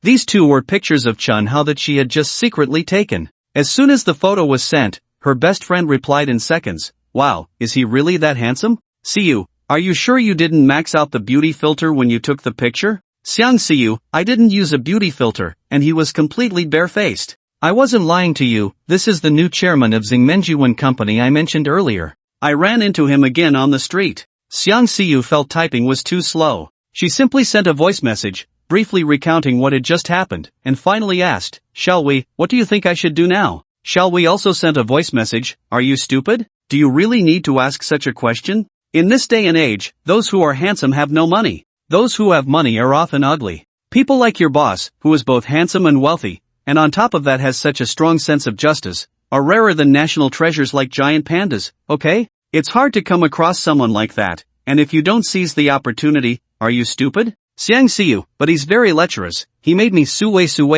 These 2 were pictures of Chen Hao that she had just secretly taken. As soon as the photo was sent, her best friend replied in seconds, "Wow, is he really that handsome? Xiyu, are you sure you didn't max out the beauty filter when you took the picture?" "Xiang Xiyu, I didn't use a beauty filter, and he was completely barefaced. I wasn't lying to you, this is the new chairman of Xingmenjuan Company I mentioned earlier. I ran into him again on the street." Xiang Xiyu felt typing was too slow. She simply sent a voice message, briefly recounting what had just happened, and finally asked, "Shall we, what do you think I should do now?" Shall we also sent a voice message, "Are you stupid? Do you really need to ask such a question? In this day and age, those who are handsome have no money. Those who have money are often ugly. People like your boss, who is both handsome and wealthy, and on top of that has such a strong sense of justice, are rarer than national treasures like giant pandas, okay? It's hard to come across someone like that, and if you don't seize the opportunity, are you stupid? Xiang Xiyu, but he's very lecherous, he made me sue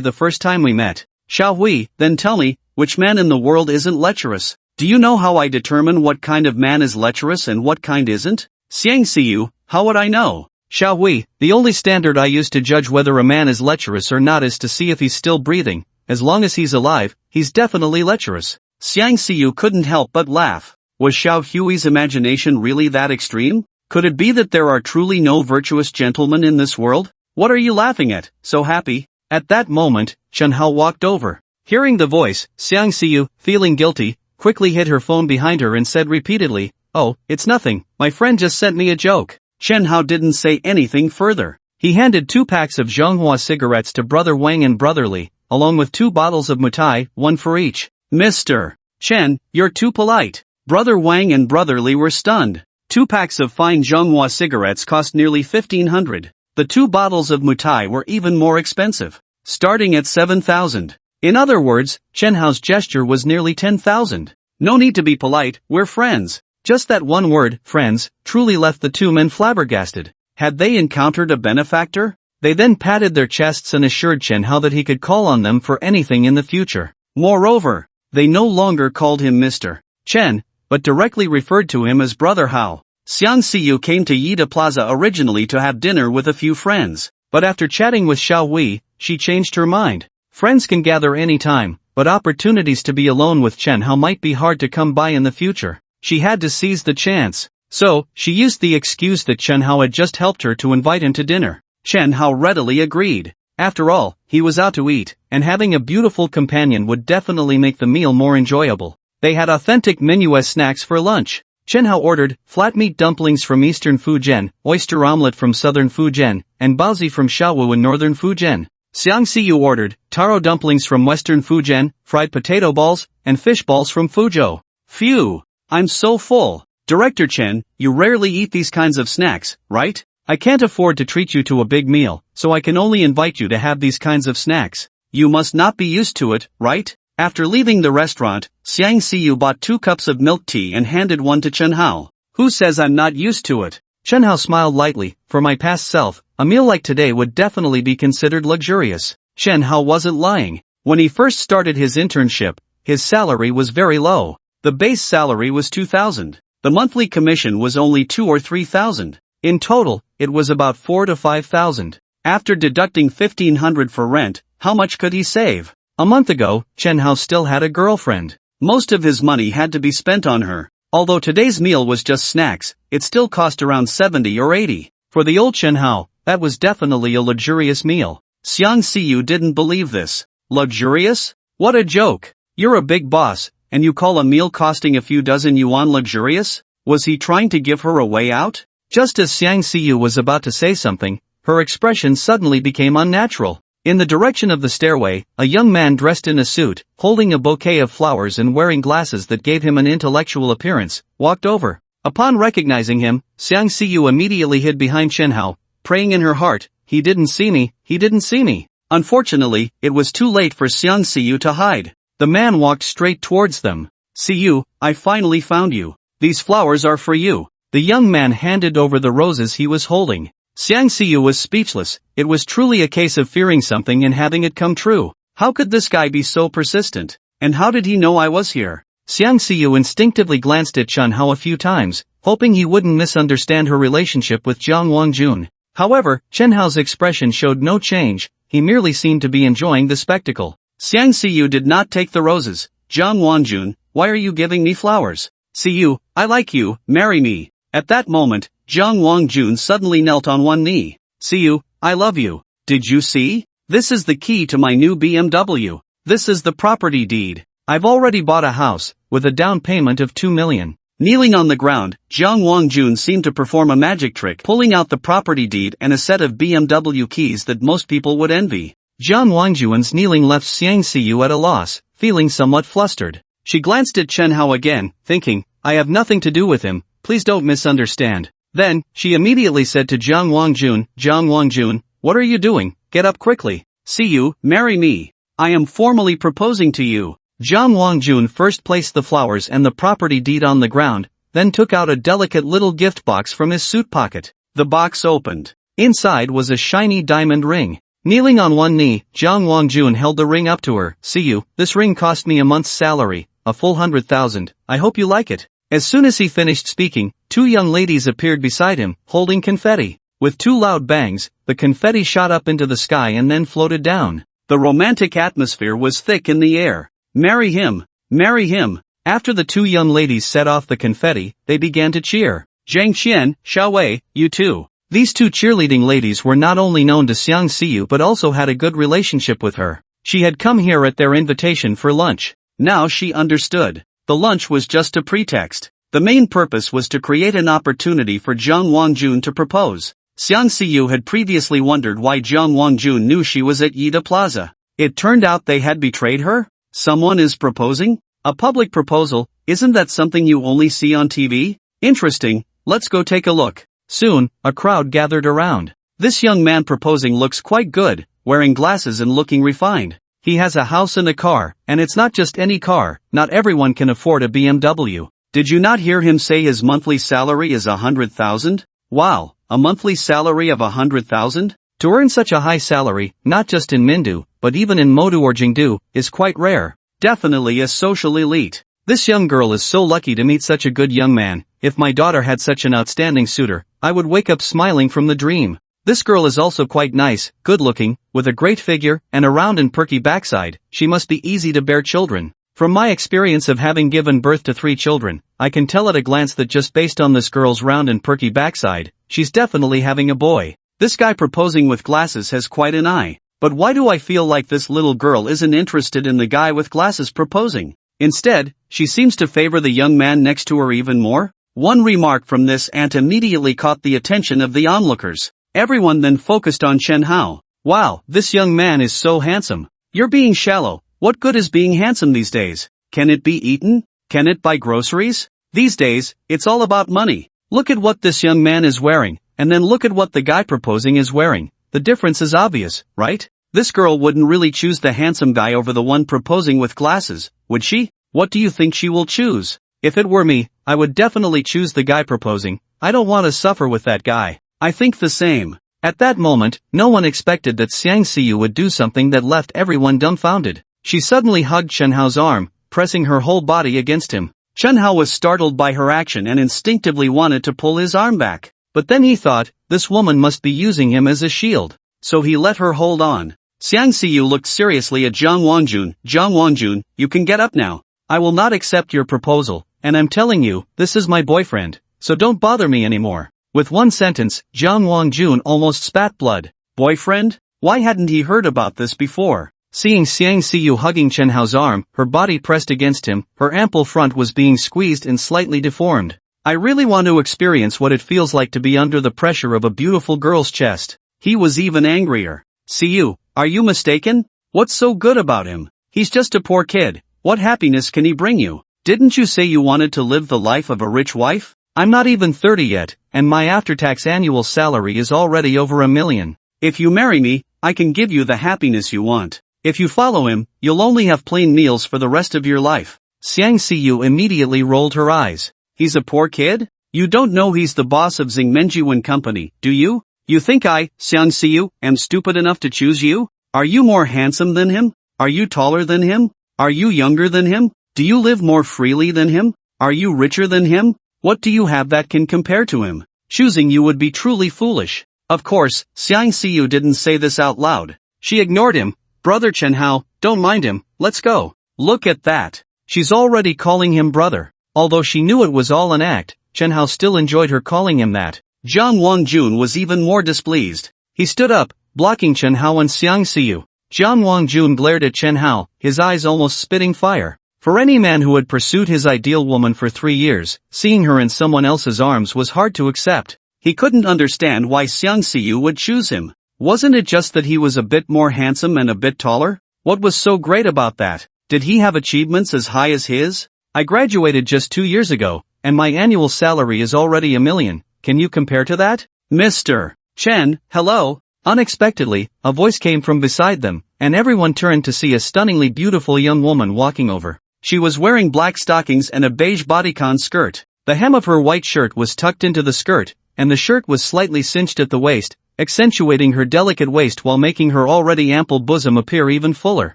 the first time we met. Shall we, then tell me, which man in the world isn't lecherous? Do you know how I determine what kind of man is lecherous and what kind isn't? Xiang Xiyu, how would I know? Shall we? The only standard I use to judge whether a man is lecherous or not is to see if he's still breathing. As long as he's alive, he's definitely lecherous. Xiang Xiyu couldn't help but laugh. Was Xiao Hui's imagination really that extreme? Could it be that there are truly no virtuous gentlemen in this world? What are you laughing at, so happy? At that moment, Chen Hao walked over. Hearing the voice, Xiang Xiyu, feeling guilty, quickly hid her phone behind her and said repeatedly, "Oh, it's nothing, my friend just sent me a joke." Chen Hao didn't say anything further. He handed 2 packs of Zhonghua cigarettes to Brother Wang and Brother Li, along with 2 bottles of mutai, 1 for each. "Mr. Chen, you're too polite." Brother Wang and Brother Li were stunned. 2 packs of fine Zhonghua cigarettes cost nearly 1,500. The 2 bottles of mutai were even more expensive, starting at 7,000. In other words, Chen Hao's gesture was nearly 10,000. No need to be polite, we're friends. Just that one word, friends, truly left the two men flabbergasted. Had they encountered a benefactor? They then patted their chests and assured Chen Hao that he could call on them for anything in the future. Moreover, they no longer called him Mr. Chen, but directly referred to him as Brother Hao. Xiang Siyu came to Yida Plaza originally to have dinner with a few friends, but after chatting with Xiao Wei, she changed her mind. Friends can gather anytime, but opportunities to be alone with Chen Hao might be hard to come by in the future. She had to seize the chance. So, she used the excuse that Chen Hao had just helped her to invite him to dinner. Chen Hao readily agreed. After all, he was out to eat, and having a beautiful companion would definitely make the meal more enjoyable. They had authentic Manhwa snacks for lunch. Chen Hao ordered flat meat dumplings from eastern Fujian, oyster omelette from southern Fujian, and baozi from Shaowu in northern Fujian. Xiang Siyu ordered taro dumplings from western Fujian, fried potato balls, and fish balls from Fuzhou. Phew! I'm so full. Director Chen, you rarely eat these kinds of snacks, right? I can't afford to treat you to a big meal, so I can only invite you to have these kinds of snacks. You must not be used to it, right? After leaving the restaurant, Xiang Siyu bought 2 cups of milk tea and handed one to Chen Hao. Who says I'm not used to it? Chen Hao smiled lightly. For my past self, a meal like today would definitely be considered luxurious. Chen Hao wasn't lying. When he first started his internship, his salary was very low. The base salary was 2,000. The monthly commission was only 2 or 3,000. In total, it was about 4 to 5,000. After deducting 1,500 for rent, how much could he save? A month ago, Chen Hao still had a girlfriend. Most of his money had to be spent on her. Although today's meal was just snacks, it still cost around 70 or 80. For the old Chen Hao, that was definitely a luxurious meal. Xiang Siyu didn't believe this. Luxurious? What a joke. You're a big boss, and you call a meal costing a few dozen yuan luxurious? Was he trying to give her a way out? Just as Xiang Siyu was about to say something, her expression suddenly became unnatural. In the direction of the stairway, a young man dressed in a suit, holding a bouquet of flowers and wearing glasses that gave him an intellectual appearance, walked over. Upon recognizing him, Xiang Siyu immediately hid behind Chen Hao, praying in her heart, he didn't see me, he didn't see me. Unfortunately, it was too late for Xiang Siyu to hide. The man walked straight towards them. Siyu, I finally found you. These flowers are for you. The young man handed over the roses he was holding. Xiang Siyu was speechless. It was truly a case of fearing something and having it come true. How could this guy be so persistent? And how did he know I was here? Xiang Siyu instinctively glanced at Chen Hao a few times, hoping he wouldn't misunderstand her relationship with Jiang Wangjun. However, Chen Hao's expression showed no change, he merely seemed to be enjoying the spectacle. Xiang Siyu did not take the roses. Jiang Wangjun, why are you giving me flowers? Siyu, I like you, marry me. At that moment, Jiang Wangjun suddenly knelt on one knee. Siyu, I love you. Did you see? This is the key to my new BMW. This is the property deed. I've already bought a house, with a down payment of 2 million. Kneeling on the ground, Jiang Wangjun seemed to perform a magic trick, pulling out the property deed and a set of BMW keys that most people would envy. Jiang Wangjun's kneeling left Xiang Siyu at a loss, feeling somewhat flustered. She glanced at Chen Hao again, thinking, I have nothing to do with him, please don't misunderstand. Then, she immediately said to Jiang Wangjun, what are you doing? Get up quickly. Siyu, marry me. I am formally proposing to you. Jiang Wangjun first placed the flowers and the property deed on the ground, then took out a delicate little gift box from his suit pocket. The box opened. Inside was a shiny diamond ring. Kneeling on one knee, Jiang Wangjun held the ring up to her. Siyu, this ring cost me a month's salary, a full 100,000, I hope you like it. As soon as he finished speaking, 2 young ladies appeared beside him, holding confetti. With 2 loud bangs, the confetti shot up into the sky and then floated down. The romantic atmosphere was thick in the air. Marry him! Marry him! After the 2 young ladies set off the confetti, they began to cheer. Zhang Qian, Xiao Wei, you too. These 2 cheerleading ladies were not only known to Xiang Siyu but also had a good relationship with her. She had come here at their invitation for lunch. Now she understood. The lunch was just a pretext. The main purpose was to create an opportunity for Jiang Wangjun to propose. Xiang Siyu had previously wondered why Jiang Wangjun knew she was at Yida Plaza. It turned out they had betrayed her? Someone is proposing? A public proposal, isn't that something you only see on TV? Interesting, let's go take a look. Soon, a crowd gathered around. This young man proposing looks quite good, wearing glasses and looking refined. He has a house and a car, and it's not just any car. Not everyone can afford a BMW. Did you not hear him say his monthly salary is 100,000? Wow, a monthly salary of 100,000? To earn such a high salary, not just in Mindu, but even in Modu or Jingdu, is quite rare. Definitely a social elite. This young girl is so lucky to meet such a good young man. If my daughter had such an outstanding suitor, I would wake up smiling from the dream. This girl is also quite nice, good-looking, with a great figure, and a round and perky backside. She must be easy to bear children. From my experience of having given birth to 3 children, I can tell at a glance that just based on this girl's round and perky backside, she's definitely having a boy. This guy proposing with glasses has quite an eye. But why do I feel like this little girl isn't interested in the guy with glasses proposing? Instead, she seems to favor the young man next to her even more? One remark from this aunt immediately caught the attention of the onlookers. Everyone then focused on Chen Hao. Wow, this young man is so handsome. You're being shallow. What good is being handsome these days? Can it be eaten? Can it buy groceries? These days, it's all about money. Look at what this young man is wearing, and then look at what the guy proposing is wearing. The difference is obvious, right? This girl wouldn't really choose the handsome guy over the one proposing with glasses, would she? What do you think she will choose? If it were me, I would definitely choose the guy proposing. I don't want to suffer with that guy. I think the same. At that moment, no one expected that Xiang Xiyu would do something that left everyone dumbfounded. She suddenly hugged Chen Hao's arm, pressing her whole body against him. Chen Hao was startled by her action and instinctively wanted to pull his arm back. But then he thought, this woman must be using him as a shield. So he let her hold on. Xiang Xiyu looked seriously at Zhang Wangjun. Zhang Wangjun, you can get up now. I will not accept your proposal, and I'm telling you, this is my boyfriend, so don't bother me anymore. With one sentence, Zhang Wangjun almost spat blood. Boyfriend? Why hadn't he heard about this before? Seeing Xiang Xiyu hugging Chen Hao's arm, her body pressed against him, her ample front was being squeezed and slightly deformed. I really want to experience what it feels like to be under the pressure of a beautiful girl's chest. He was even angrier. Xiyu, are you mistaken? What's so good about him? He's just a poor kid. What happiness can he bring you? Didn't you say you wanted to live the life of a rich wife? I'm not even 30 yet, and my after-tax annual salary is already over 1 million. If you marry me, I can give you the happiness you want. If you follow him, you'll only have plain meals for the rest of your life. Xiang Xiyu immediately rolled her eyes. He's a poor kid? You don't know he's the boss of Xingmenju and Company, do you? You think I, Xiang Xiyu, am stupid enough to choose you? Are you more handsome than him? Are you taller than him? Are you younger than him? Do you live more freely than him? Are you richer than him? What do you have that can compare to him? Choosing you would be truly foolish. Of course, Xiang Xiyu didn't say this out loud. She ignored him. Brother Chen Hao, don't mind him, let's go. Look at that. She's already calling him brother. Although she knew it was all an act, Chen Hao still enjoyed her calling him that. Zhang Wangjun was even more displeased. He stood up, blocking Chen Hao and Xiang Xiyu. Zhang Wangjun glared at Chen Hao, his eyes almost spitting fire. For any man who had pursued his ideal woman for 3 years, seeing her in someone else's arms was hard to accept. He couldn't understand why Xiang Xiyu would choose him. Wasn't it just that he was a bit more handsome and a bit taller? What was so great about that? Did he have achievements as high as his? I graduated just 2 years ago, and my annual salary is already 1 million. Can you compare to that? Mr. Chen, hello? Unexpectedly, a voice came from beside them, and everyone turned to see a stunningly beautiful young woman walking over. She was wearing black stockings and a beige bodycon skirt. The hem of her white shirt was tucked into the skirt, and the shirt was slightly cinched at the waist, accentuating her delicate waist while making her already ample bosom appear even fuller.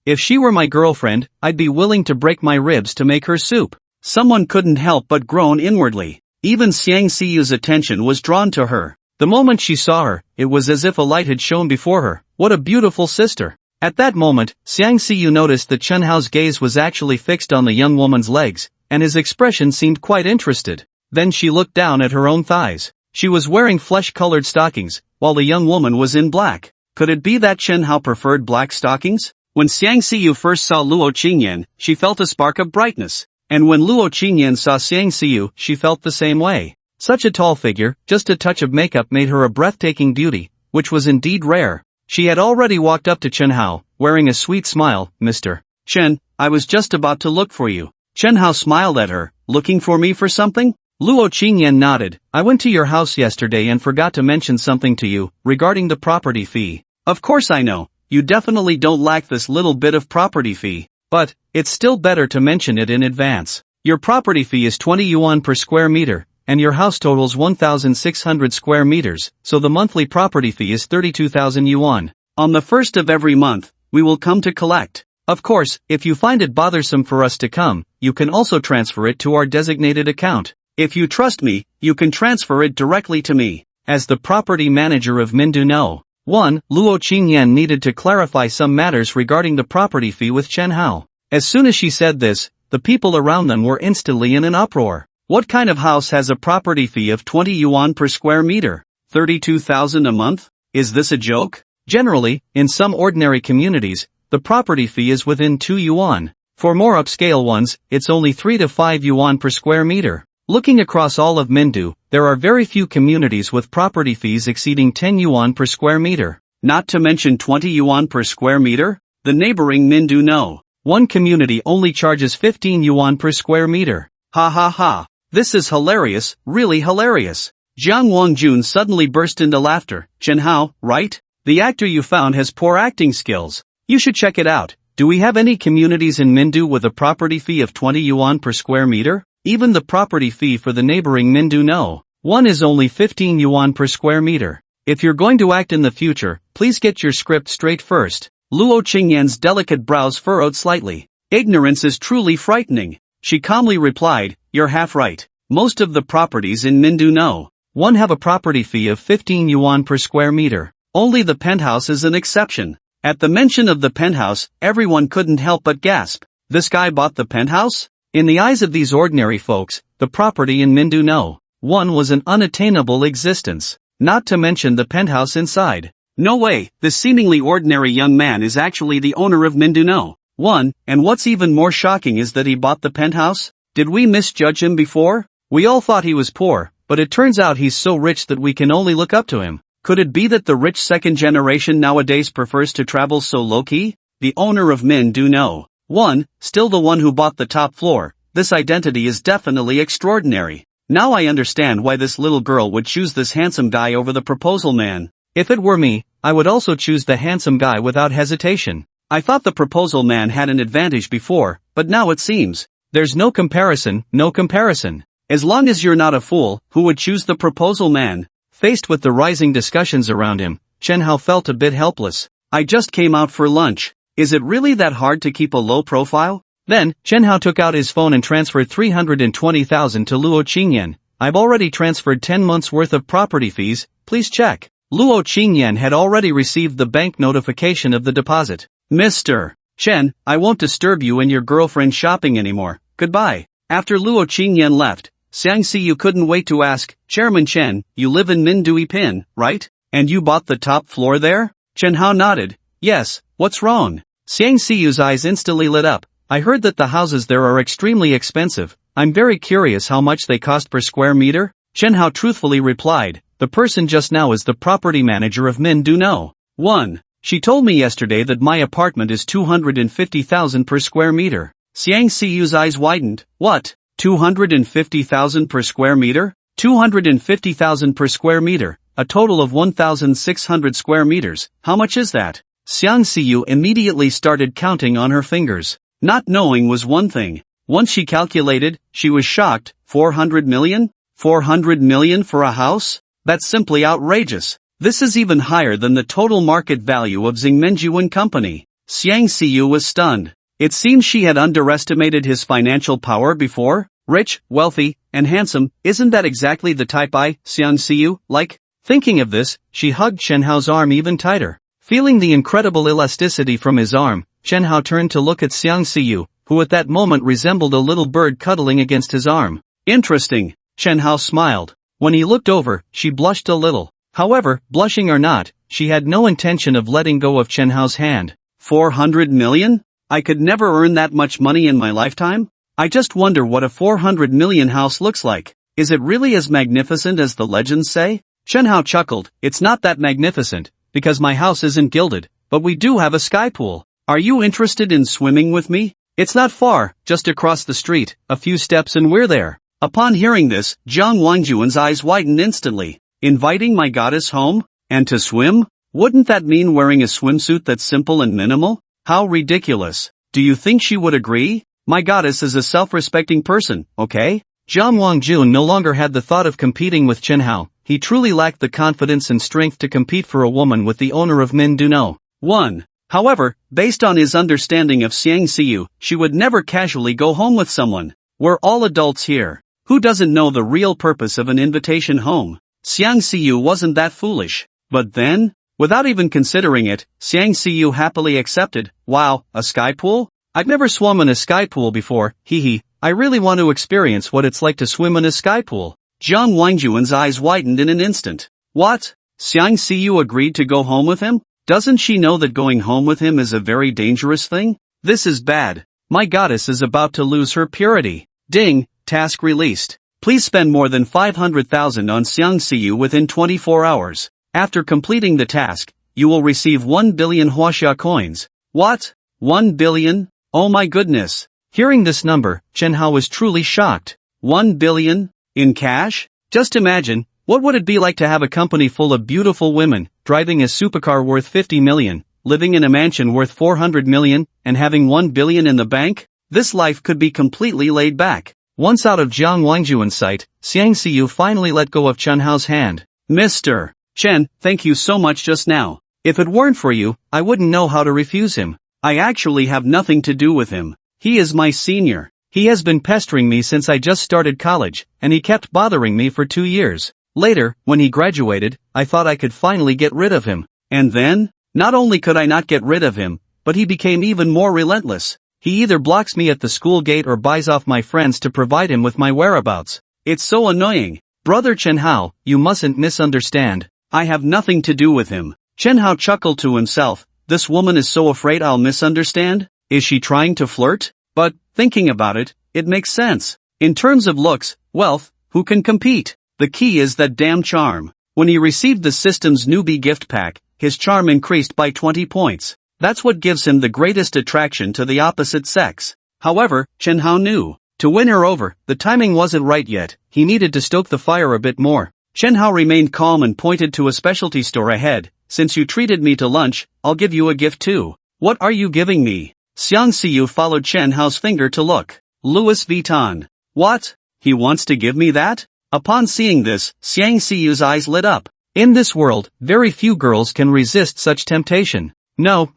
If she were my girlfriend, I'd be willing to break my ribs to make her soup. Someone couldn't help but groan inwardly. Even Xiang Xiyu's attention was drawn to her. The moment she saw her, it was as if a light had shone before her. What a beautiful sister! At that moment, Xiang Xiyu noticed that Chen Hao's gaze was actually fixed on the young woman's legs, and his expression seemed quite interested. Then she looked down at her own thighs. She was wearing flesh-colored stockings, while the young woman was in black. Could it be that Chen Hao preferred black stockings? When Xiang Xiyu first saw Luo Qingyan, she felt a spark of brightness. And when Luo Qingyan saw Xiang Xiyu, she felt the same way. Such a tall figure, just a touch of makeup made her a breathtaking beauty, which was indeed rare. She had already walked up to Chen Hao, wearing a sweet smile. Mr. Chen, I was just about to look for you. Chen Hao smiled at her. Looking for me for something? Luo Qingyan nodded. I went to your house yesterday and forgot to mention something to you, regarding the property fee. Of course I know. you definitely don't lack this little bit of property fee. But, it's still better to mention it in advance. Your property fee is 20 yuan per square meter, and your house totals 1,600 square meters, so the monthly property fee is 32,000 yuan. On the first of every month, we will come to collect. Of course, if you find it bothersome for us to come, you can also transfer it to our designated account. If you trust me, you can transfer it directly to me. As the property manager of Mindu No. 1, Luo Qingyan needed to clarify some matters regarding the property fee with Chen Hao. As soon as she said this, the people around them were instantly in an uproar. What kind of house has a property fee of 20 yuan per square meter? 32,000 a month? Is this a joke? Generally, in some ordinary communities, the property fee is within 2 yuan. For more upscale ones, it's only 3 to 5 yuan per square meter. Looking across all of Mindu, there are very few communities with property fees exceeding 10 yuan per square meter. Not to mention 20 yuan per square meter? The neighboring Mindu No. 1 community only charges 15 yuan per square meter. Ha ha ha. This is hilarious, really hilarious. Jiang Wangjun suddenly burst into laughter. Chen Hao, right? The actor you found has poor acting skills. You should check it out. Do we have any communities in Mindu with a property fee of 20 yuan per square meter? Even the property fee for the neighboring Mindu No. 1 is only 15 yuan per square meter. If you're going to act in the future, please get your script straight first. Luo Qingyan's delicate brows furrowed slightly. Ignorance is truly frightening. She calmly replied, you're half right. Most of the properties in Mindu No. 1 have a property fee of 15 yuan per square meter. Only the penthouse is an exception. At the mention of the penthouse, everyone couldn't help but gasp. This guy bought the penthouse? In the eyes of these ordinary folks, the property in Mindu No. 1 was an unattainable existence. Not to mention the penthouse inside. No way, this seemingly ordinary young man is actually the owner of Mindu No. 1, and what's even more shocking is that he bought the penthouse? Did we misjudge him before? We all thought he was poor, but it turns out he's so rich that we can only look up to him. Could it be that the rich second generation nowadays prefers to travel so low-key? The owner of Mindu No. 1, still the one who bought the top floor. This identity is definitely extraordinary. Now I understand why this little girl would choose this handsome guy over the proposal man. If it were me, I would also choose the handsome guy without hesitation. I thought the proposal man had an advantage before, but now it seems. There's no comparison, no comparison. As long as you're not a fool, who would choose the proposal man? Faced with the rising discussions around him, Chen Hao felt a bit helpless. I just came out for lunch. Is it really that hard to keep a low profile? Then, Chen Hao took out his phone and transferred 320,000 to Luo Qingyan. I've already transferred 10 months worth of property fees, please check. Luo Qingyan had already received the bank notification of the deposit. Mr. Chen, I won't disturb you and your girlfriend shopping anymore. Goodbye. After Luo Qingyan left, Xiang Siyu couldn't wait to ask, Chairman Chen, you live in Mindui Pin, right? And you bought the top floor there? Chen Hao nodded. Yes, what's wrong? Xiang Siyu's eyes instantly lit up. I heard that the houses there are extremely expensive. I'm very curious how much they cost per square meter? Chen Hao truthfully replied, the person just now is the property manager of Mindu No. 1. She told me yesterday that my apartment is 250,000 per square meter. Xiang Siyu's eyes widened. What? 250,000 per square meter? 250,000 per square meter, a total of 1,600 square meters. How much is that? Xiang Siyu immediately started counting on her fingers. Not knowing was one thing. Once she calculated, she was shocked. 400 million? 400 million for a house? That's simply outrageous. This is even higher than the total market value of Xingmenju and Company. Xiang Siyu was stunned. It seems she had underestimated his financial power before. Rich, wealthy, and handsome, isn't that exactly the type Xiang Siyu, like? Thinking of this, she hugged Chen Hao's arm even tighter. Feeling the incredible elasticity from his arm, Chen Hao turned to look at Xiang Siyu, who at that moment resembled a little bird cuddling against his arm. Interesting. Chen Hao smiled. When he looked over, she blushed a little. However, blushing or not, she had no intention of letting go of Chen Hao's hand. 400 million? I could never earn that much money in my lifetime? I just wonder what a 400 million house looks like. Is it really as magnificent as the legends say? Chen Hao chuckled. It's not that magnificent, because my house isn't gilded, but we do have a sky pool. Are you interested in swimming with me? It's not far, just across the street, a few steps and we're there. Upon hearing this, Jiang Wangjuan's eyes widened instantly. Inviting my goddess home? And to swim? Wouldn't that mean wearing a swimsuit that's simple and minimal? How ridiculous. Do you think she would agree? My goddess is a self-respecting person, okay? Jiang Wangjun no longer had the thought of competing with Chen Hao. He truly lacked the confidence and strength to compete for a woman with the owner of Min Duno. 1. However, based on his understanding of Xiang Xiyu, she would never casually go home with someone. We're all adults here. Who doesn't know the real purpose of an invitation home? Xiang Xiyu wasn't that foolish. But then, without even considering it, Xiang Xiyu happily accepted. Wow, a sky pool? I've never swum in a sky pool before, hee. I really want to experience what it's like to swim in a sky pool. Jiang Wangjuan's eyes widened in an instant. What? Xiang Xiyu agreed to go home with him? Doesn't she know that going home with him is a very dangerous thing? This is bad. My goddess is about to lose her purity. Ding, task released. Please spend more than 500,000 on Xiang Xiyu within 24 hours. After completing the task, you will receive 1 billion Huaxia coins. What? 1 billion? Oh my goodness. Hearing this number, Chen Hao was truly shocked. 1 billion? In cash? Just imagine, what would it be like to have a company full of beautiful women, driving a supercar worth 50 million, living in a mansion worth 400 million, and having 1 billion in the bank? This life could be completely laid back. Once out of Jiang Wangjuan's sight, Xiang Xiyu finally let go of Chen Hao's hand. Mr. Chen, thank you so much just now. If it weren't for you, I wouldn't know how to refuse him. I actually have nothing to do with him. He is my senior. He has been pestering me since I just started college, and he kept bothering me for 2 years. Later, when he graduated, I thought I could finally get rid of him. And then, not only could I not get rid of him, but he became even more relentless. He either blocks me at the school gate or buys off my friends to provide him with my whereabouts. It's so annoying. Brother Chen Hao, you mustn't misunderstand. I have nothing to do with him. Chen Hao chuckled to himself. This woman is so afraid I'll misunderstand? Is she trying to flirt? But, thinking about it, it makes sense. In terms of looks, wealth, who can compete? The key is that damn charm. When he received the system's newbie gift pack, his charm increased by 20 points. That's what gives him the greatest attraction to the opposite sex. However, Chen Hao knew. To win her over, the timing wasn't right yet. He needed to stoke the fire a bit more. Chen Hao remained calm and pointed to a specialty store ahead. Since you treated me to lunch, I'll give you a gift too. What are you giving me? Xiang Xiyu followed Chen Hao's finger to look. Louis Vuitton. What? He wants to give me that? Upon seeing this, Xiang Xiyu's eyes lit up. In this world, very few girls can resist such temptation. No,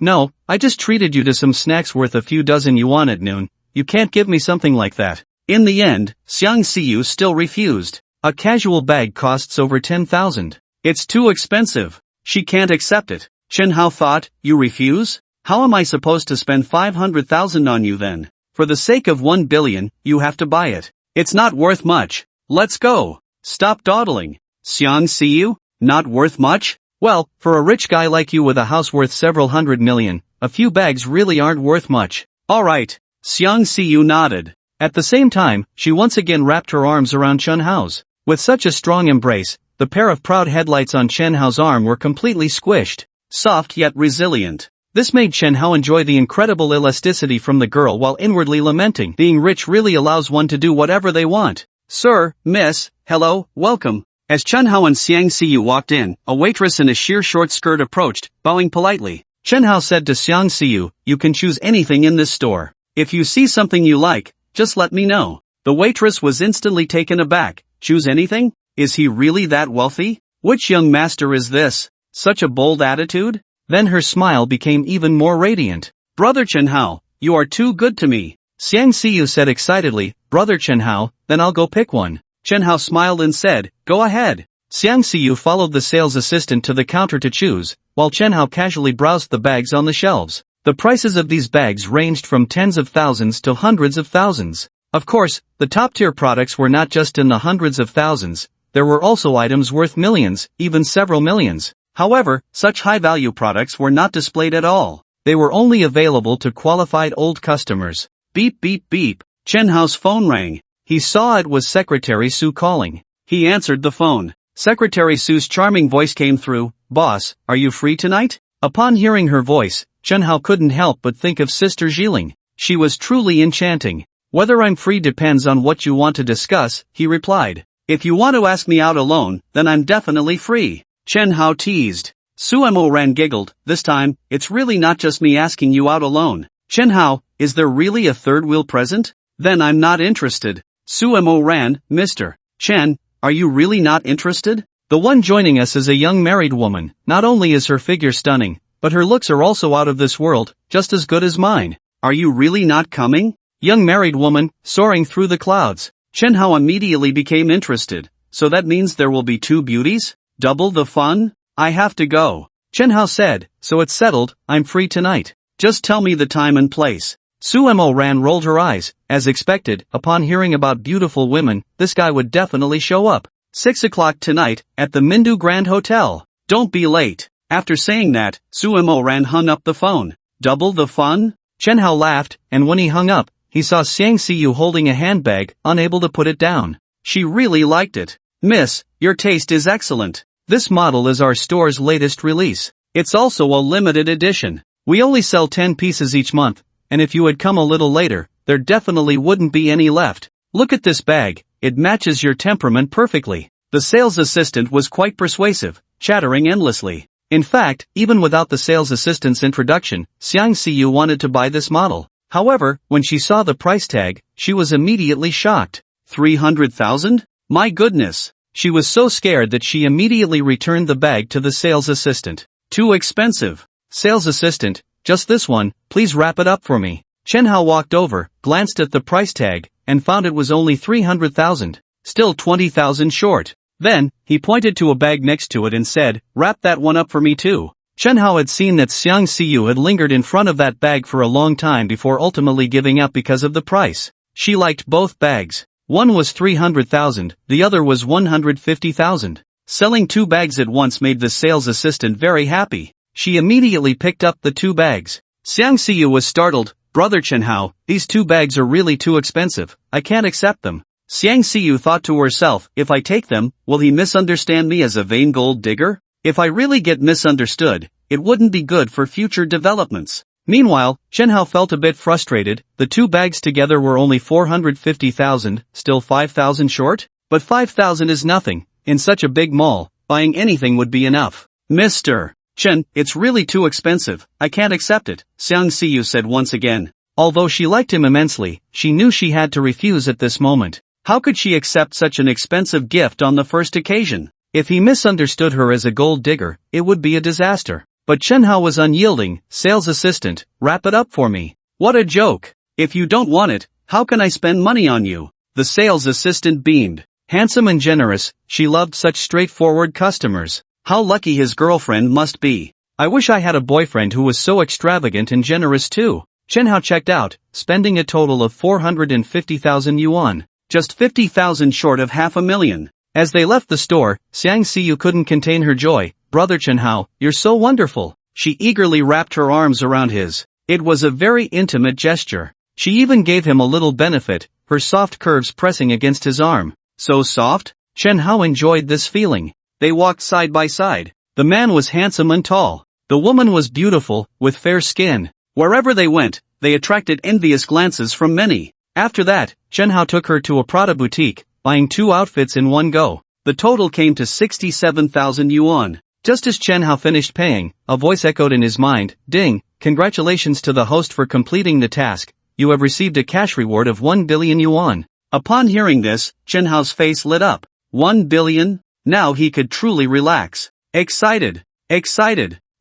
I just treated you to some snacks worth a few dozen yuan at noon. You can't give me something like that. In the end, Xiang Xiyu still refused. A casual bag costs over 10,000. It's too expensive. She can't accept it. Chen Hao thought, you refuse? How am I supposed to spend 500,000 on you then? For the sake of 1 billion, you have to buy it. It's not worth much. Let's go. Stop dawdling. Xiang Xiyu? Not worth much? Well, for a rich guy like you with a house worth several hundred million, a few bags really aren't worth much. Alright. Xiang Xiyu nodded. At the same time, she once again wrapped her arms around Chen Hao's. With such a strong embrace, the pair of proud headlights on Chen Hao's arm were completely squished. Soft yet resilient. This made Chen Hao enjoy the incredible elasticity from the girl while inwardly lamenting. Being rich really allows one to do whatever they want. Sir, miss, hello, welcome. As Chen Hao and Xiang Xiyu walked in, a waitress in a sheer short skirt approached, bowing politely. Chen Hao said to Xiang Xiyu, you can choose anything in this store. If you see something you like, just let me know. The waitress was instantly taken aback. Choose anything? Is he really that wealthy? Which young master is this? Such a bold attitude? Then her smile became even more radiant. Brother Chen Hao, you are too good to me. Xiang Xiyu said excitedly, Brother Chen Hao, then I'll go pick one. Chen Hao smiled and said, go ahead. Xiang Xiyu followed the sales assistant to the counter to choose, while Chen Hao casually browsed the bags on the shelves. The prices of these bags ranged from tens of thousands to hundreds of thousands. Of course, the top-tier products were not just in the hundreds of thousands, there were also items worth millions, even several millions. However, such high-value products were not displayed at all. They were only available to qualified old customers. Beep beep beep. Chen Hao's phone rang. He saw it was Secretary Su calling. He answered the phone. Secretary Su's charming voice came through. Boss, are you free tonight? Upon hearing her voice, Chen Hao couldn't help but think of Sister Jiling. She was truly enchanting. Whether I'm free depends on what you want to discuss, he replied. If you want to ask me out alone, then I'm definitely free. Chen Hao teased. Suemo Ran giggled. This time, it's really not just me asking you out alone. Chen Hao, is there really a third wheel present? Then I'm not interested. Suemo Ran, Mr. Chen, are you really not interested? The one joining us is a young married woman. Not only is her figure stunning, but her looks are also out of this world, just as good as mine. Are you really not coming? Young married woman, soaring through the clouds. Chen Hao immediately became interested. So that means there will be two beauties? Double the fun? I have to go. Chen Hao said, so it's settled, I'm free tonight. Just tell me the time and place. Suemo Ran rolled her eyes. As expected, upon hearing about beautiful women, this guy would definitely show up. 6 o'clock tonight, at the Mindu Grand Hotel. Don't be late. After saying that, Suemo Ran hung up the phone. Double the fun? Chen Hao laughed, and when he hung up, he saw Xiang Xiyu holding a handbag, unable to put it down. She really liked it. Miss, your taste is excellent. This model is our store's latest release. It's also a limited edition. We only sell 10 pieces each month, and if you had come a little later, there definitely wouldn't be any left. Look at this bag, it matches your temperament perfectly. The sales assistant was quite persuasive, chattering endlessly. In fact, even without the sales assistant's introduction, Xiang Xiyu wanted to buy this model. However, when she saw the price tag, she was immediately shocked. 300,000? My goodness! She was so scared that she immediately returned the bag to the sales assistant. Too expensive. Sales assistant, just this one, please wrap it up for me. Chen Hao walked over, glanced at the price tag, and found it was only 300,000. Still 20,000 short. Then, he pointed to a bag next to it and said, wrap that one up for me too. Chen Hao had seen that Xiang Xiyu had lingered in front of that bag for a long time before ultimately giving up because of the price. She liked both bags. One was 300,000, the other was 150,000. Selling two bags at once made the sales assistant very happy. She immediately picked up the two bags. Xiang Xiyu was startled. Brother Chen Hao, these two bags are really too expensive. I can't accept them. Xiang Xiyu thought to herself, if I take them, will he misunderstand me as a vain gold digger? If I really get misunderstood, it wouldn't be good for future developments. Meanwhile, Chen Hao felt a bit frustrated. The two bags together were only 450,000, still 5,000 short? But 5,000 is nothing. In such a big mall, buying anything would be enough. Mr. Chen, it's really too expensive. I can't accept it, Xiang Xiyu said once again. Although she liked him immensely, she knew she had to refuse at this moment. How could she accept such an expensive gift on the first occasion? If he misunderstood her as a gold digger, it would be a disaster. But Chen Hao was unyielding. Sales assistant, wrap it up for me. What a joke. If you don't want it, how can I spend money on you? The sales assistant beamed. Handsome and generous, she loved such straightforward customers. How lucky his girlfriend must be. I wish I had a boyfriend who was so extravagant and generous too. Chen Hao checked out, spending a total of 450,000 yuan. Just 50,000 short of 500,000. As they left the store, Xiang Xiyu couldn't contain her joy. Brother Chen Hao, you're so wonderful. She eagerly wrapped her arms around his. It was a very intimate gesture. She even gave him a little benefit, her soft curves pressing against his arm. So soft? Chen Hao enjoyed this feeling. They walked side by side. The man was handsome and tall. The woman was beautiful, with fair skin. Wherever they went, they attracted envious glances from many. After that, Chen Hao took her to a Prada boutique, buying 2 outfits in one go. The total came to 67,000 yuan. Just as Chen Hao finished paying, a voice echoed in his mind, Ding, congratulations to the host for completing the task. You have received a cash reward of 1 billion yuan. Upon hearing this, Chen Hao's face lit up. 1 billion? Now he could truly relax. Excited.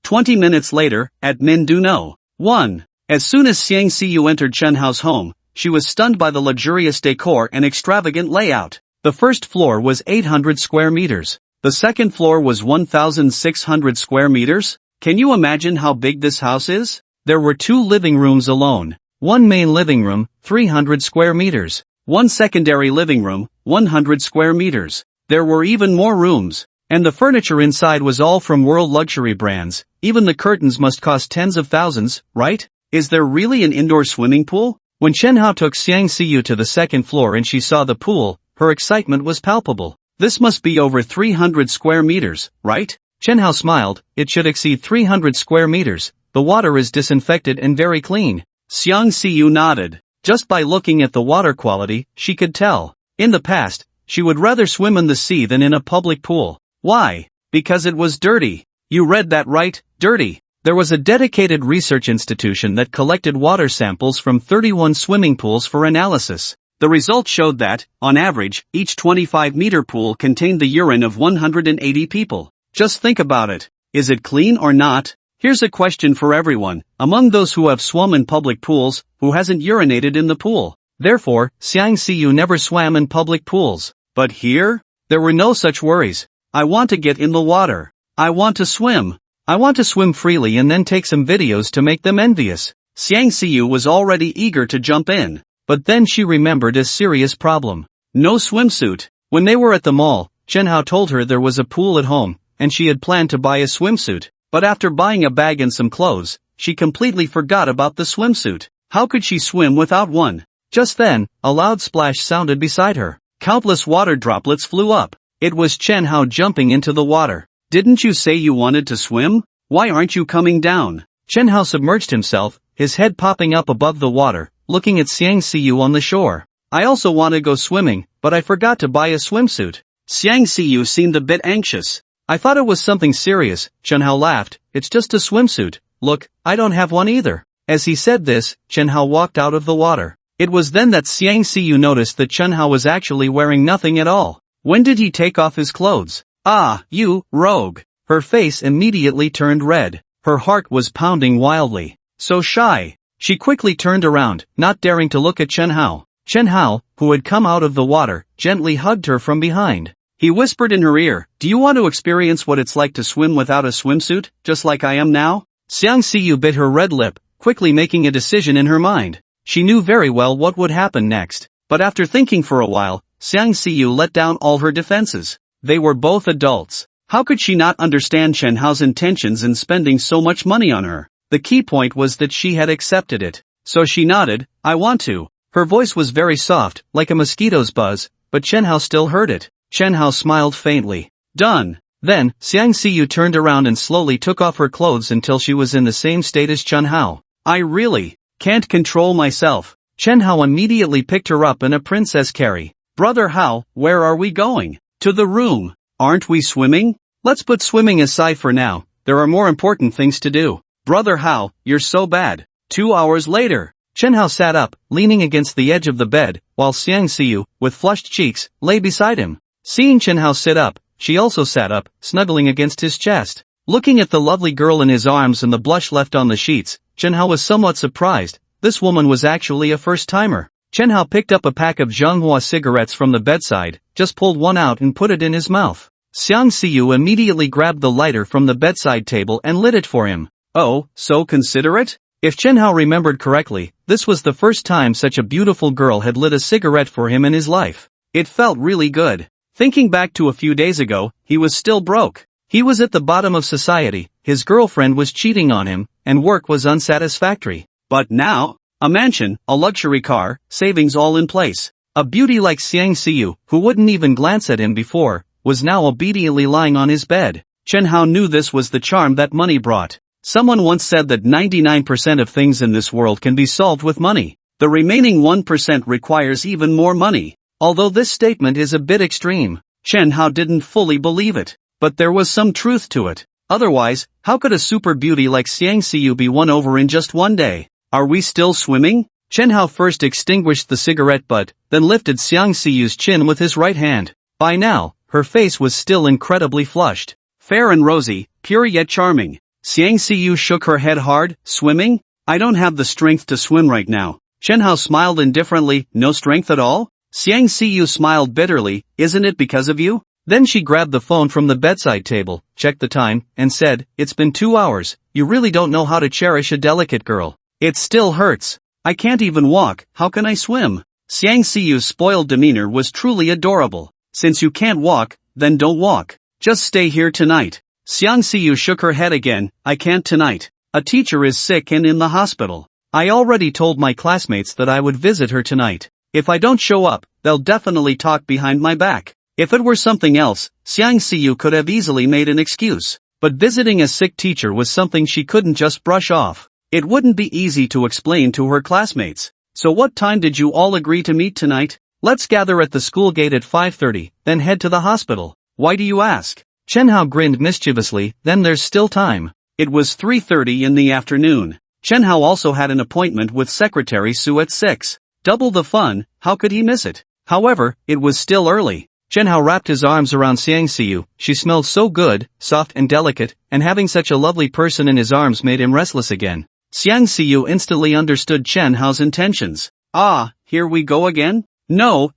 20 minutes later, at Minduno. 1. As soon as Xiang Xiyu entered Chen Hao's home, she was stunned by the luxurious decor and extravagant layout. The first floor was 800 square meters. The second floor was 1,600 square meters. Can you imagine how big this house is? There were 2 living rooms alone. One main living room, 300 square meters. One secondary living room, 100 square meters. There were even more rooms. And the furniture inside was all from world luxury brands. Even the curtains must cost tens of thousands, right? Is there really an indoor swimming pool? When Chen Hao took Xiang Xiyu to the second floor and she saw the pool, her excitement was palpable. This must be over 300 square meters, right? Chen Hao smiled. It should exceed 300 square meters. The water is disinfected and very clean. Xiang Xiyu nodded. Just by looking at the water quality, she could tell. In the past, she would rather swim in the sea than in a public pool. Why? Because it was dirty. You read that right, dirty. There was a dedicated research institution that collected water samples from 31 swimming pools for analysis. The results showed that, on average, each 25-meter pool contained the urine of 180 people. Just think about it. Is it clean or not? Here's a question for everyone. Among those who have swum in public pools, who hasn't urinated in the pool? Therefore, Xiang Siyu never swam in public pools. But here? There were no such worries. I want to get in the water. I want to swim. I want to swim freely and then take some videos to make them envious. Xiang Siyu was already eager to jump in. But then she remembered a serious problem. No swimsuit. When they were at the mall, Chen Hao told her there was a pool at home, and she had planned to buy a swimsuit. But after buying a bag and some clothes, she completely forgot about the swimsuit. How could she swim without one? Just then, a loud splash sounded beside her. Countless water droplets flew up. It was Chen Hao jumping into the water. Didn't you say you wanted to swim? Why aren't you coming down? Chen Hao submerged himself, his head popping up above the water, looking at Xiang Siyu on the shore. I also want to go swimming, but I forgot to buy a swimsuit. Xiang Siyu seemed a bit anxious. I thought it was something serious. Chen Hao laughed. It's just a swimsuit. Look, I don't have one either. As he said this, Chen Hao walked out of the water. It was then that Xiang Siyu noticed that Chen Hao was actually wearing nothing at all. When did he take off his clothes? Ah, you, rogue. Her face immediately turned red. Her heart was pounding wildly. So shy. She quickly turned around, not daring to look at Chen Hao. Chen Hao, who had come out of the water, gently hugged her from behind. He whispered in her ear, do you want to experience what it's like to swim without a swimsuit, just like I am now? Xiang Siyu bit her red lip, quickly making a decision in her mind. She knew very well what would happen next. But after thinking for a while, Xiang Siyu let down all her defenses. They were both adults. How could she not understand Chen Hao's intentions in spending so much money on her? The key point was that she had accepted it. So she nodded, I want to. Her voice was very soft, like a mosquito's buzz, but Chen Hao still heard it. Chen Hao smiled faintly. Done. Then, Xiang Siyu turned around and slowly took off her clothes until she was in the same state as Chen Hao. I really can't control myself. Chen Hao immediately picked her up in a princess carry. Brother Hao, where are we going? To the room. Aren't we swimming? Let's put swimming aside for now. There are more important things to do. Brother Hao, you're so bad. 2 hours later. Chen Hao sat up, leaning against the edge of the bed, while Xiang Siyu, with flushed cheeks, lay beside him. Seeing Chen Hao sit up, she also sat up, snuggling against his chest. Looking at the lovely girl in his arms and the blush left on the sheets, Chen Hao was somewhat surprised. This woman was actually a first-timer. Chen Hao picked up a pack of Zhonghua cigarettes from the bedside, just pulled one out and put it in his mouth. Xiang Siyu immediately grabbed the lighter from the bedside table and lit it for him. Oh, so considerate? If Chen Hao remembered correctly, this was the first time such a beautiful girl had lit a cigarette for him in his life. It felt really good. Thinking back to a few days ago, he was still broke. He was at the bottom of society, his girlfriend was cheating on him, and work was unsatisfactory. But now, a mansion, a luxury car, savings all in place. A beauty like Xiang Siyu, who wouldn't even glance at him before, was now obediently lying on his bed. Chen Hao knew this was the charm that money brought. Someone once said that 99% of things in this world can be solved with money. The remaining 1% requires even more money. Although this statement is a bit extreme, Chen Hao didn't fully believe it. But there was some truth to it. Otherwise, how could a super beauty like Xiang Siyu be won over in just one day? Are we still swimming? Chen Hao first extinguished the cigarette butt, then lifted Xiang Siyu's chin with his right hand. By now, her face was still incredibly flushed. Fair and rosy, pure yet charming. Xiang Siyu shook her head hard. Swimming? I don't have the strength to swim right now. Chen Hao smiled indifferently. No strength at all? Xiang Siyu smiled bitterly. Isn't it because of you? Then she grabbed the phone from the bedside table, checked the time, and said, it's been 2 hours. You really don't know how to cherish a delicate girl. It still hurts. I can't even walk. How can I swim? Xiang Siyu's spoiled demeanor was truly adorable. Since you can't walk, then don't walk. Just stay here tonight. Xiang Siyu shook her head again. I can't tonight. A teacher is sick and in the hospital. I already told my classmates that I would visit her tonight. If I don't show up, they'll definitely talk behind my back. If it were something else, Xiang Siyu could have easily made an excuse. But visiting a sick teacher was something she couldn't just brush off. It wouldn't be easy to explain to her classmates. So what time did you all agree to meet tonight? Let's gather at the school gate at 5:30, then head to the hospital. Why do you ask? Chen Hao grinned mischievously, then there's still time. It was 3:30 in the afternoon. Chen Hao also had an appointment with Secretary Su at 6. Double the fun, how could he miss it? However, it was still early. Chen Hao wrapped his arms around Xiang Xiyu. She smelled so good, soft and delicate, and having such a lovely person in his arms made him restless again. Xiang Xiyu instantly understood Chen Hao's intentions. Ah, here we go again? No,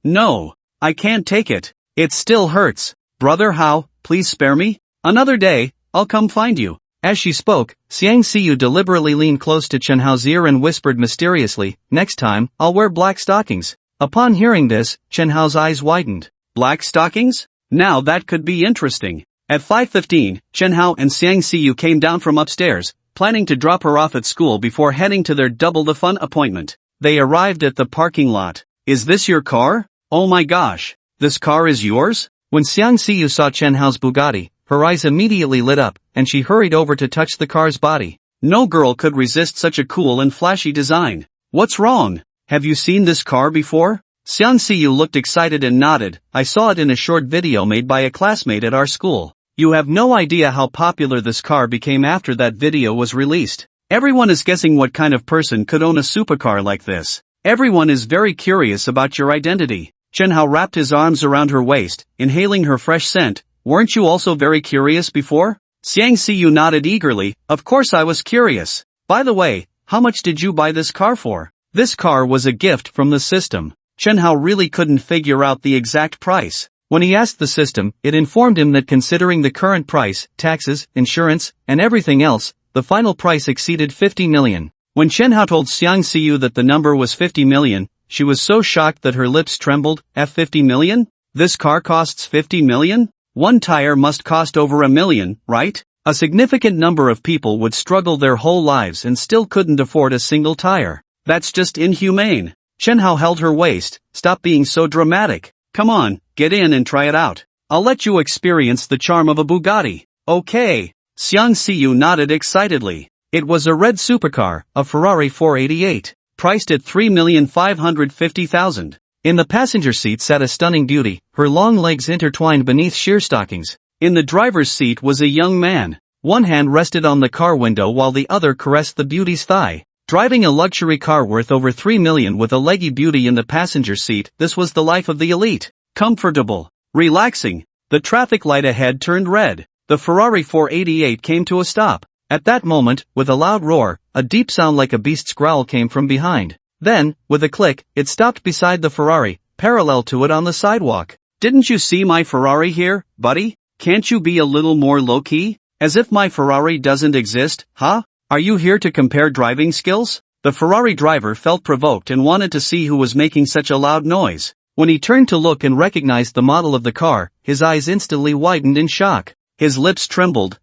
I can't take it. It still hurts. Brother Hao, please spare me. Another day, I'll come find you. As she spoke, Xiang Xiyu deliberately leaned close to Chen Hao's ear and whispered mysteriously, next time, I'll wear black stockings. Upon hearing this, Chen Hao's eyes widened. Black stockings? Now that could be interesting. At 5:15, Chen Hao and Xiang Xiyu came down from upstairs, planning to drop her off at school before heading to their double the fun appointment. They arrived at the parking lot. Is this your car? Oh my gosh. This car is yours? When Xiang Xiyu saw Chen Hao's Bugatti, her eyes immediately lit up, and she hurried over to touch the car's body. No girl could resist such a cool and flashy design. What's wrong? Have you seen this car before? Xiang Xiyu looked excited and nodded. I saw it in a short video made by a classmate at our school. You have no idea how popular this car became after that video was released. Everyone is guessing what kind of person could own a supercar like this. Everyone is very curious about your identity. Chen Hao wrapped his arms around her waist, inhaling her fresh scent. Weren't you also very curious before? Xiang Xiyu nodded eagerly. Of course I was curious. By the way, how much did you buy this car for? This car was a gift from the system. Chen Hao really couldn't figure out the exact price. When he asked the system, it informed him that considering the current price, taxes, insurance, and everything else, the final price exceeded 50 million. When Chen Hao told Xiang Xiyu that the number was 50 million, she was so shocked that her lips trembled. 50 million? This car costs 50 million? One tire must cost over $1 million, right? A significant number of people would struggle their whole lives and still couldn't afford a single tire. That's just inhumane. Chen Hao held her waist. Stop being so dramatic. Come on, get in and try it out. I'll let you experience the charm of a Bugatti. Okay. Xiang Xiyu nodded excitedly. It was a red supercar, a Ferrari 488, priced at 3,550,000. In the passenger seat sat a stunning beauty, her long legs intertwined beneath sheer stockings. In the driver's seat was a young man. One hand rested on the car window while the other caressed the beauty's thigh. Driving a luxury car worth over 3 million with a leggy beauty in the passenger seat, this was the life of the elite. Comfortable. Relaxing. The traffic light ahead turned red. The Ferrari 488 came to a stop. At that moment, with a loud roar, a deep sound like a beast's growl came from behind. Then, with a click, it stopped beside the Ferrari, parallel to it on the sidewalk. Didn't you see my Ferrari here, buddy? Can't you be a little more low-key? As if my Ferrari doesn't exist, huh? Are you here to compare driving skills? The Ferrari driver felt provoked and wanted to see who was making such a loud noise. When he turned to look and recognized the model of the car, his eyes instantly widened in shock. His lips trembled.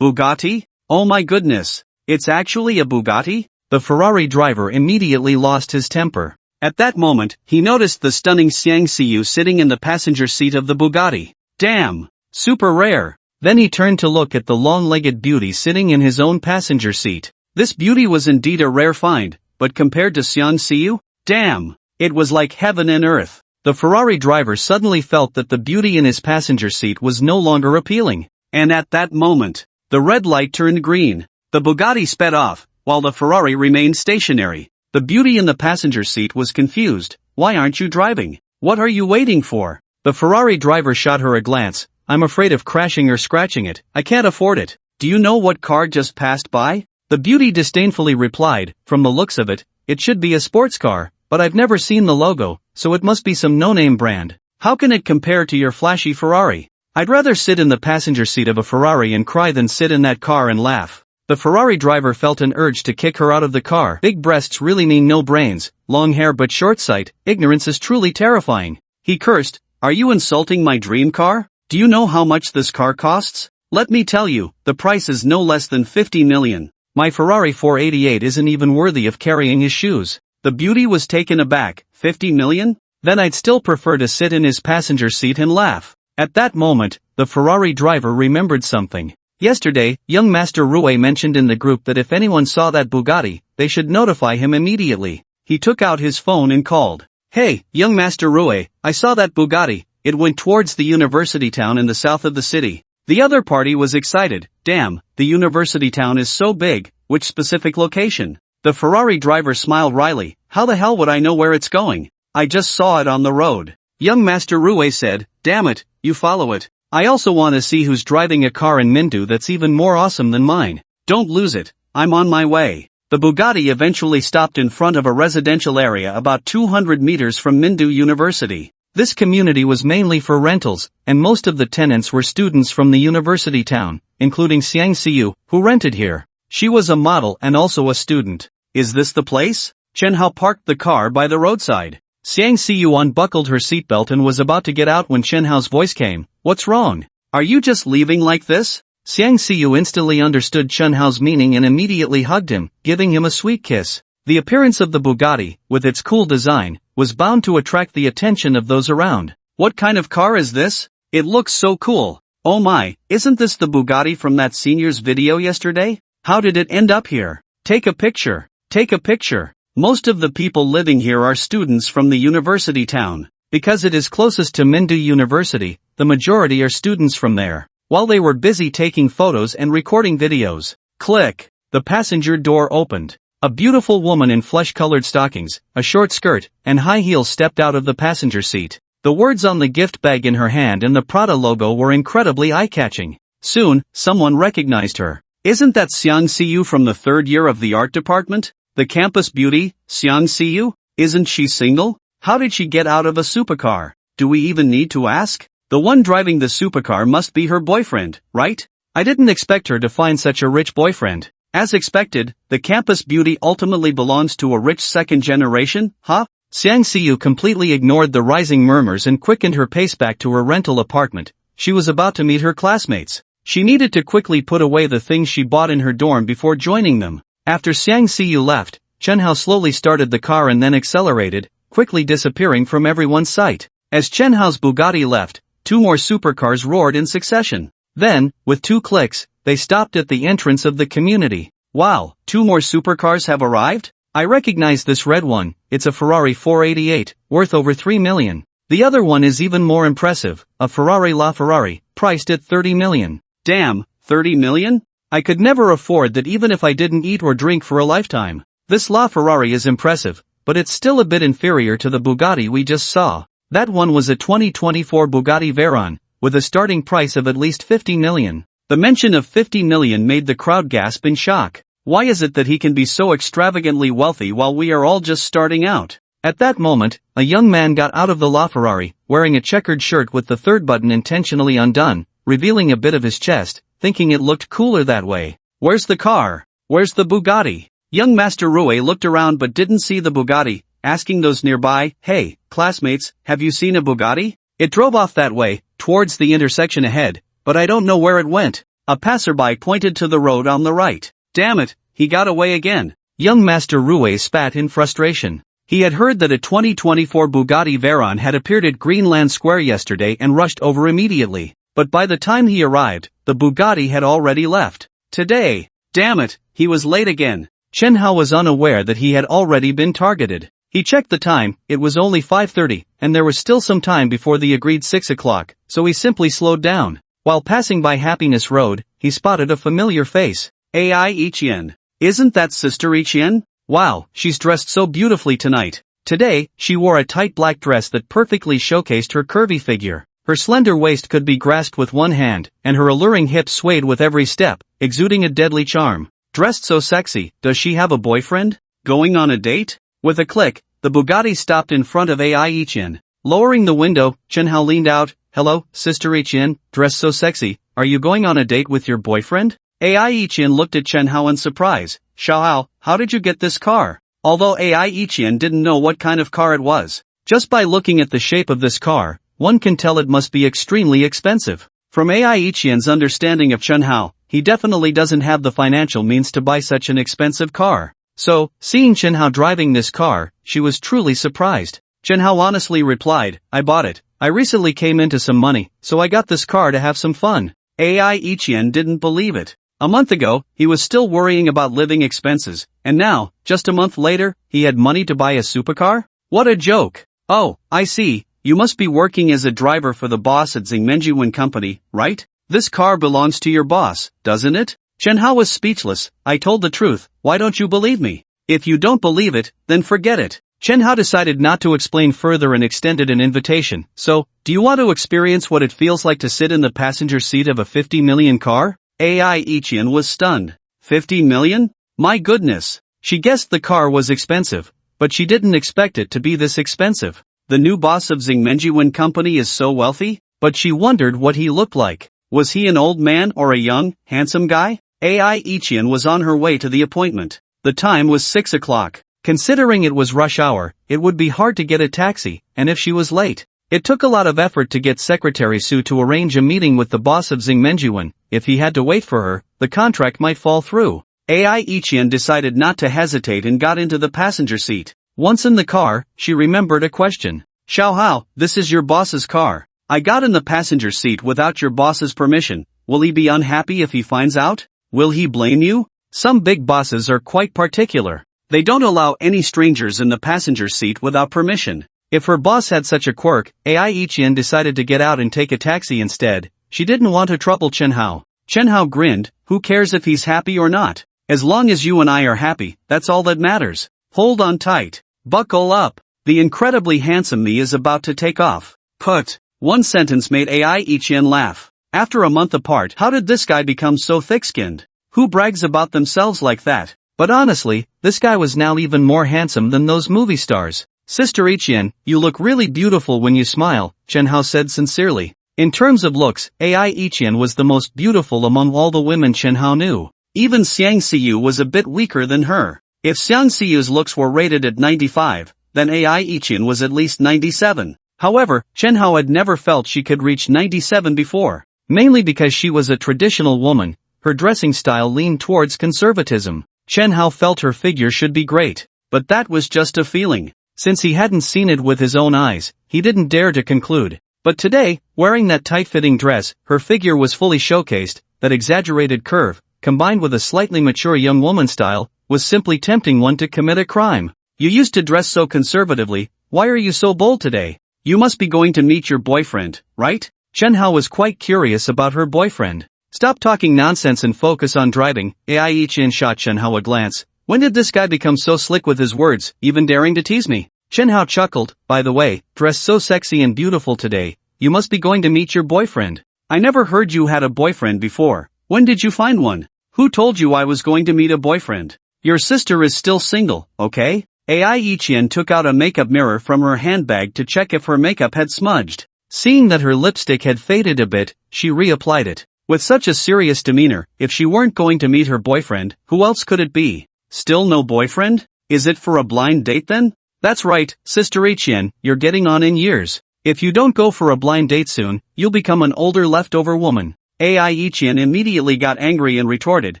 Bugatti? Oh my goodness. It's actually a Bugatti? The Ferrari driver immediately lost his temper. At that moment, he noticed the stunning Xiang Xiyu sitting in the passenger seat of the Bugatti. Damn! Super rare! Then he turned to look at the long-legged beauty sitting in his own passenger seat. This beauty was indeed a rare find, but compared to Xiang Xiyu, damn! It was like heaven and earth. The Ferrari driver suddenly felt that the beauty in his passenger seat was no longer appealing. And at that moment, the red light turned green. The Bugatti sped off, while the Ferrari remained stationary. The beauty in the passenger seat was confused. Why aren't you driving? What are you waiting for? The Ferrari driver shot her a glance. I'm afraid of crashing or scratching it. I can't afford it. Do you know what car just passed by? The beauty disdainfully replied, from the looks of it, it should be a sports car, but I've never seen the logo, so it must be some no-name brand. How can it compare to your flashy Ferrari? I'd rather sit in the passenger seat of a Ferrari and cry than sit in that car and laugh. The Ferrari driver felt an urge to kick her out of the car. Big breasts really mean no brains, long hair but short sight, ignorance is truly terrifying. He cursed, are you insulting my dream car? Do you know how much this car costs? Let me tell you, the price is no less than 50 million. My Ferrari 488 isn't even worthy of carrying his shoes. The beauty was taken aback. 50 million? Then I'd still prefer to sit in his passenger seat and laugh. At that moment, the Ferrari driver remembered something. Yesterday, young Master Rue mentioned in the group that if anyone saw that Bugatti, they should notify him immediately. He took out his phone and called. Hey, young Master Rue, I saw that Bugatti. It went towards the university town in the south of the city. The other party was excited. Damn, the university town is so big. Which specific location? The Ferrari driver smiled wryly. How the hell would I know where it's going? I just saw it on the road. Young Master Rue said, damn it, you follow it. I also want to see who's driving a car in Mindu that's even more awesome than mine. Don't lose it, I'm on my way. The Bugatti eventually stopped in front of a residential area about 200 meters from Mindu University. This community was mainly for rentals, and most of the tenants were students from the university town, including Xiang Xiu, who rented here. She was a model and also a student. Is this the place? Chen Hao parked the car by the roadside. Xiang Xiu unbuckled her seatbelt and was about to get out when Chen Hao's voice came. What's wrong? Are you just leaving like this? Xiang Xiu instantly understood Chen Hao's meaning and immediately hugged him, giving him a sweet kiss. The appearance of the Bugatti, with its cool design, was bound to attract the attention of those around. What kind of car is this? It looks so cool. Oh my, isn't this the Bugatti from that senior's video yesterday? How did it end up here? Take a picture. Take a picture. Most of the people living here are students from the university town. Because it is closest to Mindu University, the majority are students from there. While they were busy taking photos and recording videos, click, the passenger door opened. A beautiful woman in flesh-colored stockings, a short skirt, and high heels stepped out of the passenger seat. The words on the gift bag in her hand and the Prada logo were incredibly eye-catching. Soon, someone recognized her. Isn't that Xiang Xiu from the third year of the art department? The campus beauty, Xiang Xiu? Isn't she single? How did she get out of a supercar? Do we even need to ask? The one driving the supercar must be her boyfriend, right? I didn't expect her to find such a rich boyfriend. As expected, the campus beauty ultimately belongs to a rich second generation, huh? Xiang Xiu completely ignored the rising murmurs and quickened her pace back to her rental apartment. She was about to meet her classmates. She needed to quickly put away the things she bought in her dorm before joining them. After Xiang Xiu left, Chen Hao slowly started the car and then accelerated, quickly disappearing from everyone's sight. As Chen Hao's Bugatti left, two more supercars roared in succession. Then, with 2 clicks, they stopped at the entrance of the community. Wow, 2 more supercars have arrived? I recognize this red one. It's a Ferrari 488, worth over 3 million. The other one is even more impressive, a Ferrari LaFerrari, priced at 30 million. Damn, 30 million? I could never afford that even if I didn't eat or drink for a lifetime. This LaFerrari is impressive, but it's still a bit inferior to the Bugatti we just saw. That one was a 2024 Bugatti Veyron, with a starting price of at least 50 million. The mention of 50 million made the crowd gasp in shock. Why is it that he can be so extravagantly wealthy while we are all just starting out? At that moment, a young man got out of the LaFerrari, wearing a checkered shirt with the third button intentionally undone, revealing a bit of his chest, thinking it looked cooler that way. Where's the car? Where's the Bugatti? Young Master Rue looked around but didn't see the Bugatti, asking those nearby, hey, classmates, have you seen a Bugatti? It drove off that way, towards the intersection ahead, but I don't know where it went. A passerby pointed to the road on the right. Damn it, he got away again. Young Master Rue spat in frustration. He had heard that a 2024 Bugatti Veyron had appeared at Greenland Square yesterday and rushed over immediately. But by the time he arrived, the Bugatti had already left. Today, damn it, he was late again. Chen Hao was unaware that he had already been targeted. He checked the time, it was only 5:30, and there was still some time before the agreed 6 o'clock, so he simply slowed down. While passing by Happiness Road, he spotted a familiar face. Ai Ichian. Isn't that Sister Ichian? Wow, she's dressed so beautifully tonight. Today, she wore a tight black dress that perfectly showcased her curvy figure. Her slender waist could be grasped with one hand, and her alluring hips swayed with every step, exuding a deadly charm. Dressed so sexy, does she have a boyfriend? Going on a date? With a click, the Bugatti stopped in front of Ai Ichian. Lowering the window, Chen Hao leaned out. Hello, Sister Ichian, dressed so sexy, are you going on a date with your boyfriend? Ai Ichian looked at Chen Hao in surprise. Xiao, how did you get this car? Although Ai Ichian didn't know what kind of car it was, just by looking at the shape of this car, one can tell it must be extremely expensive. From Ai Ichian's understanding of Chen Hao, he definitely doesn't have the financial means to buy such an expensive car. So, seeing Chen Hao driving this car, she was truly surprised. Chen Hao honestly replied, I bought it. I recently came into some money, so I got this car to have some fun. Ai Ichian didn't believe it. A month ago, he was still worrying about living expenses, and now, just a month later, he had money to buy a supercar? What a joke! Oh, I see, you must be working as a driver for the boss at Zingmenjuan Company, right? This car belongs to your boss, doesn't it? Chen Hao was speechless. I told the truth, why don't you believe me? If you don't believe it, then forget it. Chen Hao decided not to explain further and extended an invitation. So, do you want to experience what it feels like to sit in the passenger seat of a 50 million car? Ai Ichian was stunned. 50 million? My goodness. She guessed the car was expensive, but she didn't expect it to be this expensive. The new boss of Zingmenjuan Company is so wealthy? But she wondered what he looked like. Was he an old man or a young, handsome guy? Ai Ichian was on her way to the appointment. The time was 6 o'clock. Considering it was rush hour, it would be hard to get a taxi, and if she was late, it took a lot of effort to get Secretary Su to arrange a meeting with the boss of Zingmenjuan. If he had to wait for her, the contract might fall through. Ai Ichian decided not to hesitate and got into the passenger seat. Once in the car, she remembered a question. Xiao Hao, this is your boss's car. I got in the passenger seat without your boss's permission. Will he be unhappy if he finds out? Will he blame you? Some big bosses are quite particular. They don't allow any strangers in the passenger seat without permission. If her boss had such a quirk, Ai Ichian decided to get out and take a taxi instead. She didn't want to trouble Chen Hao. Chen Hao grinned, who cares if he's happy or not? As long as you and I are happy, that's all that matters. Hold on tight. Buckle up. The incredibly handsome me is about to take off. Put. One sentence made Ai Ichian laugh. After a month apart, how did this guy become so thick-skinned? Who brags about themselves like that? But honestly, this guy was now even more handsome than those movie stars. Sister Ichian, you look really beautiful when you smile, Chen Hao said sincerely. In terms of looks, Ai Ichian was the most beautiful among all the women Chen Hao knew. Even Xiang Xiyu was a bit weaker than her. If Xiang Xiyu's looks were rated at 95, then Ai Ichian was at least 97. However, Chen Hao had never felt she could reach 97 before. Mainly because she was a traditional woman, her dressing style leaned towards conservatism. Chen Hao felt her figure should be great, but that was just a feeling. Since he hadn't seen it with his own eyes, he didn't dare to conclude. But today, wearing that tight-fitting dress, her figure was fully showcased. That exaggerated curve, combined with a slightly mature young woman style, was simply tempting one to commit a crime. You used to dress so conservatively, why are you so bold today? You must be going to meet your boyfriend, right? Chen Hao was quite curious about her boyfriend. Stop talking nonsense and focus on driving. Ai Ichian shot Chen Hao a glance. When did this guy become so slick with his words, even daring to tease me? Chen Hao chuckled. By the way, dressed so sexy and beautiful today, you must be going to meet your boyfriend. I never heard you had a boyfriend before. When did you find one? Who told you I was going to meet a boyfriend? Your sister is still single, okay? Ai Ichian took out a makeup mirror from her handbag to check if her makeup had smudged. Seeing that her lipstick had faded a bit, she reapplied it. With such a serious demeanor, if she weren't going to meet her boyfriend, who else could it be? Still no boyfriend? Is it for a blind date then? That's right, Sister Ichian, you're getting on in years. If you don't go for a blind date soon, you'll become an older leftover woman. Ai Ichian immediately got angry and retorted,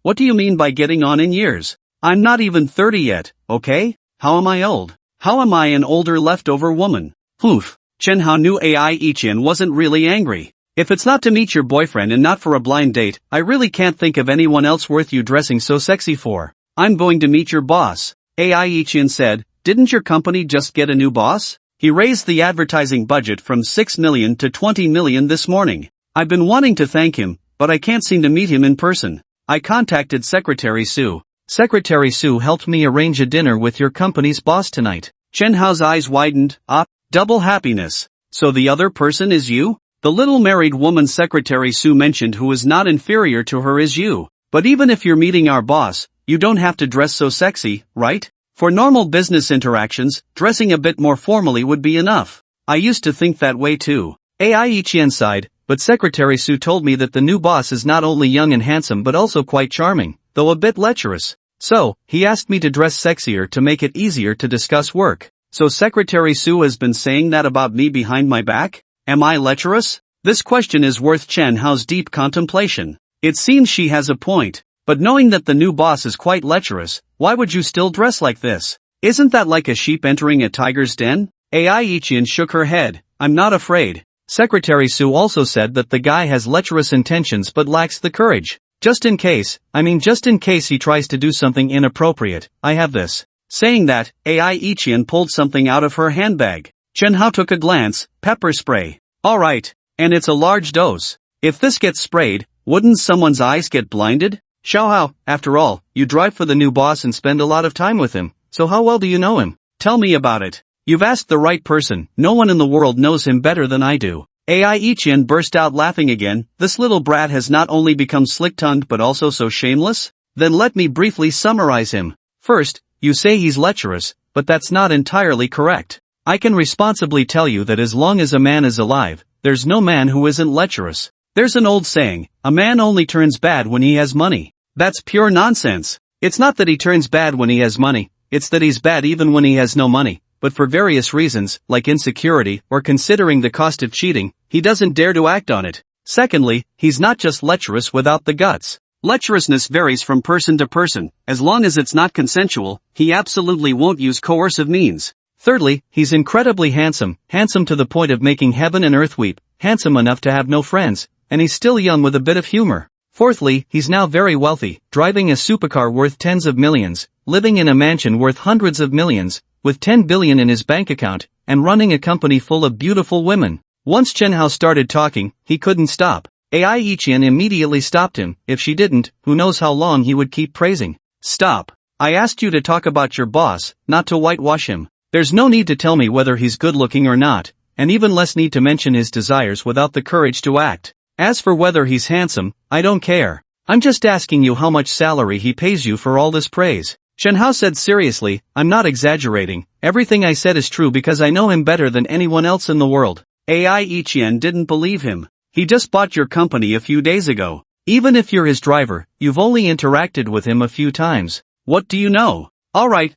what do you mean by getting on in years? I'm not even 30 yet, okay? How am I old? How am I an older leftover woman? Poof. Chen Hao knew Ai Ichian wasn't really angry. If it's not to meet your boyfriend and not for a blind date, I really can't think of anyone else worth you dressing so sexy for. I'm going to meet your boss. Ai Ichian said, didn't your company just get a new boss? He raised the advertising budget from 6 million to 20 million this morning. I've been wanting to thank him, but I can't seem to meet him in person. I contacted Secretary Su. Secretary Su helped me arrange a dinner with your company's boss tonight. Chen Hao's eyes widened. Double happiness. So the other person is you? The little married woman Secretary Su mentioned who is not inferior to her is you. But even if you're meeting our boss, you don't have to dress so sexy, right? For normal business interactions, dressing a bit more formally would be enough. I used to think that way too. Ai Ichian sighed, but Secretary Su told me that the new boss is not only young and handsome but also quite charming, though a bit lecherous. So, he asked me to dress sexier to make it easier to discuss work. So Secretary Su has been saying that about me behind my back? Am I lecherous? This question is worth Chen Hao's deep contemplation. It seems she has a point. But knowing that the new boss is quite lecherous, why would you still dress like this? Isn't that like a sheep entering a tiger's den? Ai Ichian shook her head. I'm not afraid. Secretary Su also said that the guy has lecherous intentions but lacks the courage. Just in case he tries to do something inappropriate, I have this. Saying that, Ai Ichian pulled something out of her handbag. Chen Hao took a glance. Pepper spray. Alright. And it's a large dose. If this gets sprayed, wouldn't someone's eyes get blinded? Xiao Hao, after all, you drive for the new boss and spend a lot of time with him, so how well do you know him? Tell me about it. You've asked the right person, no one in the world knows him better than I do. Ai Ichian burst out laughing again. This little brat has not only become slick-tongued but also so shameless? Then let me briefly summarize him. First, you say he's lecherous, but that's not entirely correct. I can responsibly tell you that as long as a man is alive, there's no man who isn't lecherous. There's an old saying, a man only turns bad when he has money. That's pure nonsense. It's not that he turns bad when he has money, it's that he's bad even when he has no money. But for various reasons, like insecurity or considering the cost of cheating, he doesn't dare to act on it. Secondly, he's not just lecherous without the guts. Lecherousness varies from person to person. As long as it's not consensual, he absolutely won't use coercive means. Thirdly, he's incredibly handsome to the point of making heaven and earth weep, handsome enough to have no friends, and he's still young with a bit of humor. Fourthly, he's now very wealthy, driving a supercar worth tens of millions, living in a mansion worth hundreds of millions, with 10 billion in his bank account, and running a company full of beautiful women. Once Chen Hao started talking, he couldn't stop. Ai Ichian immediately stopped him. If she didn't, who knows how long he would keep praising. Stop. I asked you to talk about your boss, not to whitewash him. There's no need to tell me whether he's good looking or not, and even less need to mention his desires without the courage to act. As for whether he's handsome, I don't care. I'm just asking you how much salary he pays you for all this praise. Chen Hao said seriously, I'm not exaggerating, everything I said is true because I know him better than anyone else in the world. Ai Ichian didn't believe him. He just bought your company a few days ago. Even if you're his driver, you've only interacted with him a few times. What do you know? Alright,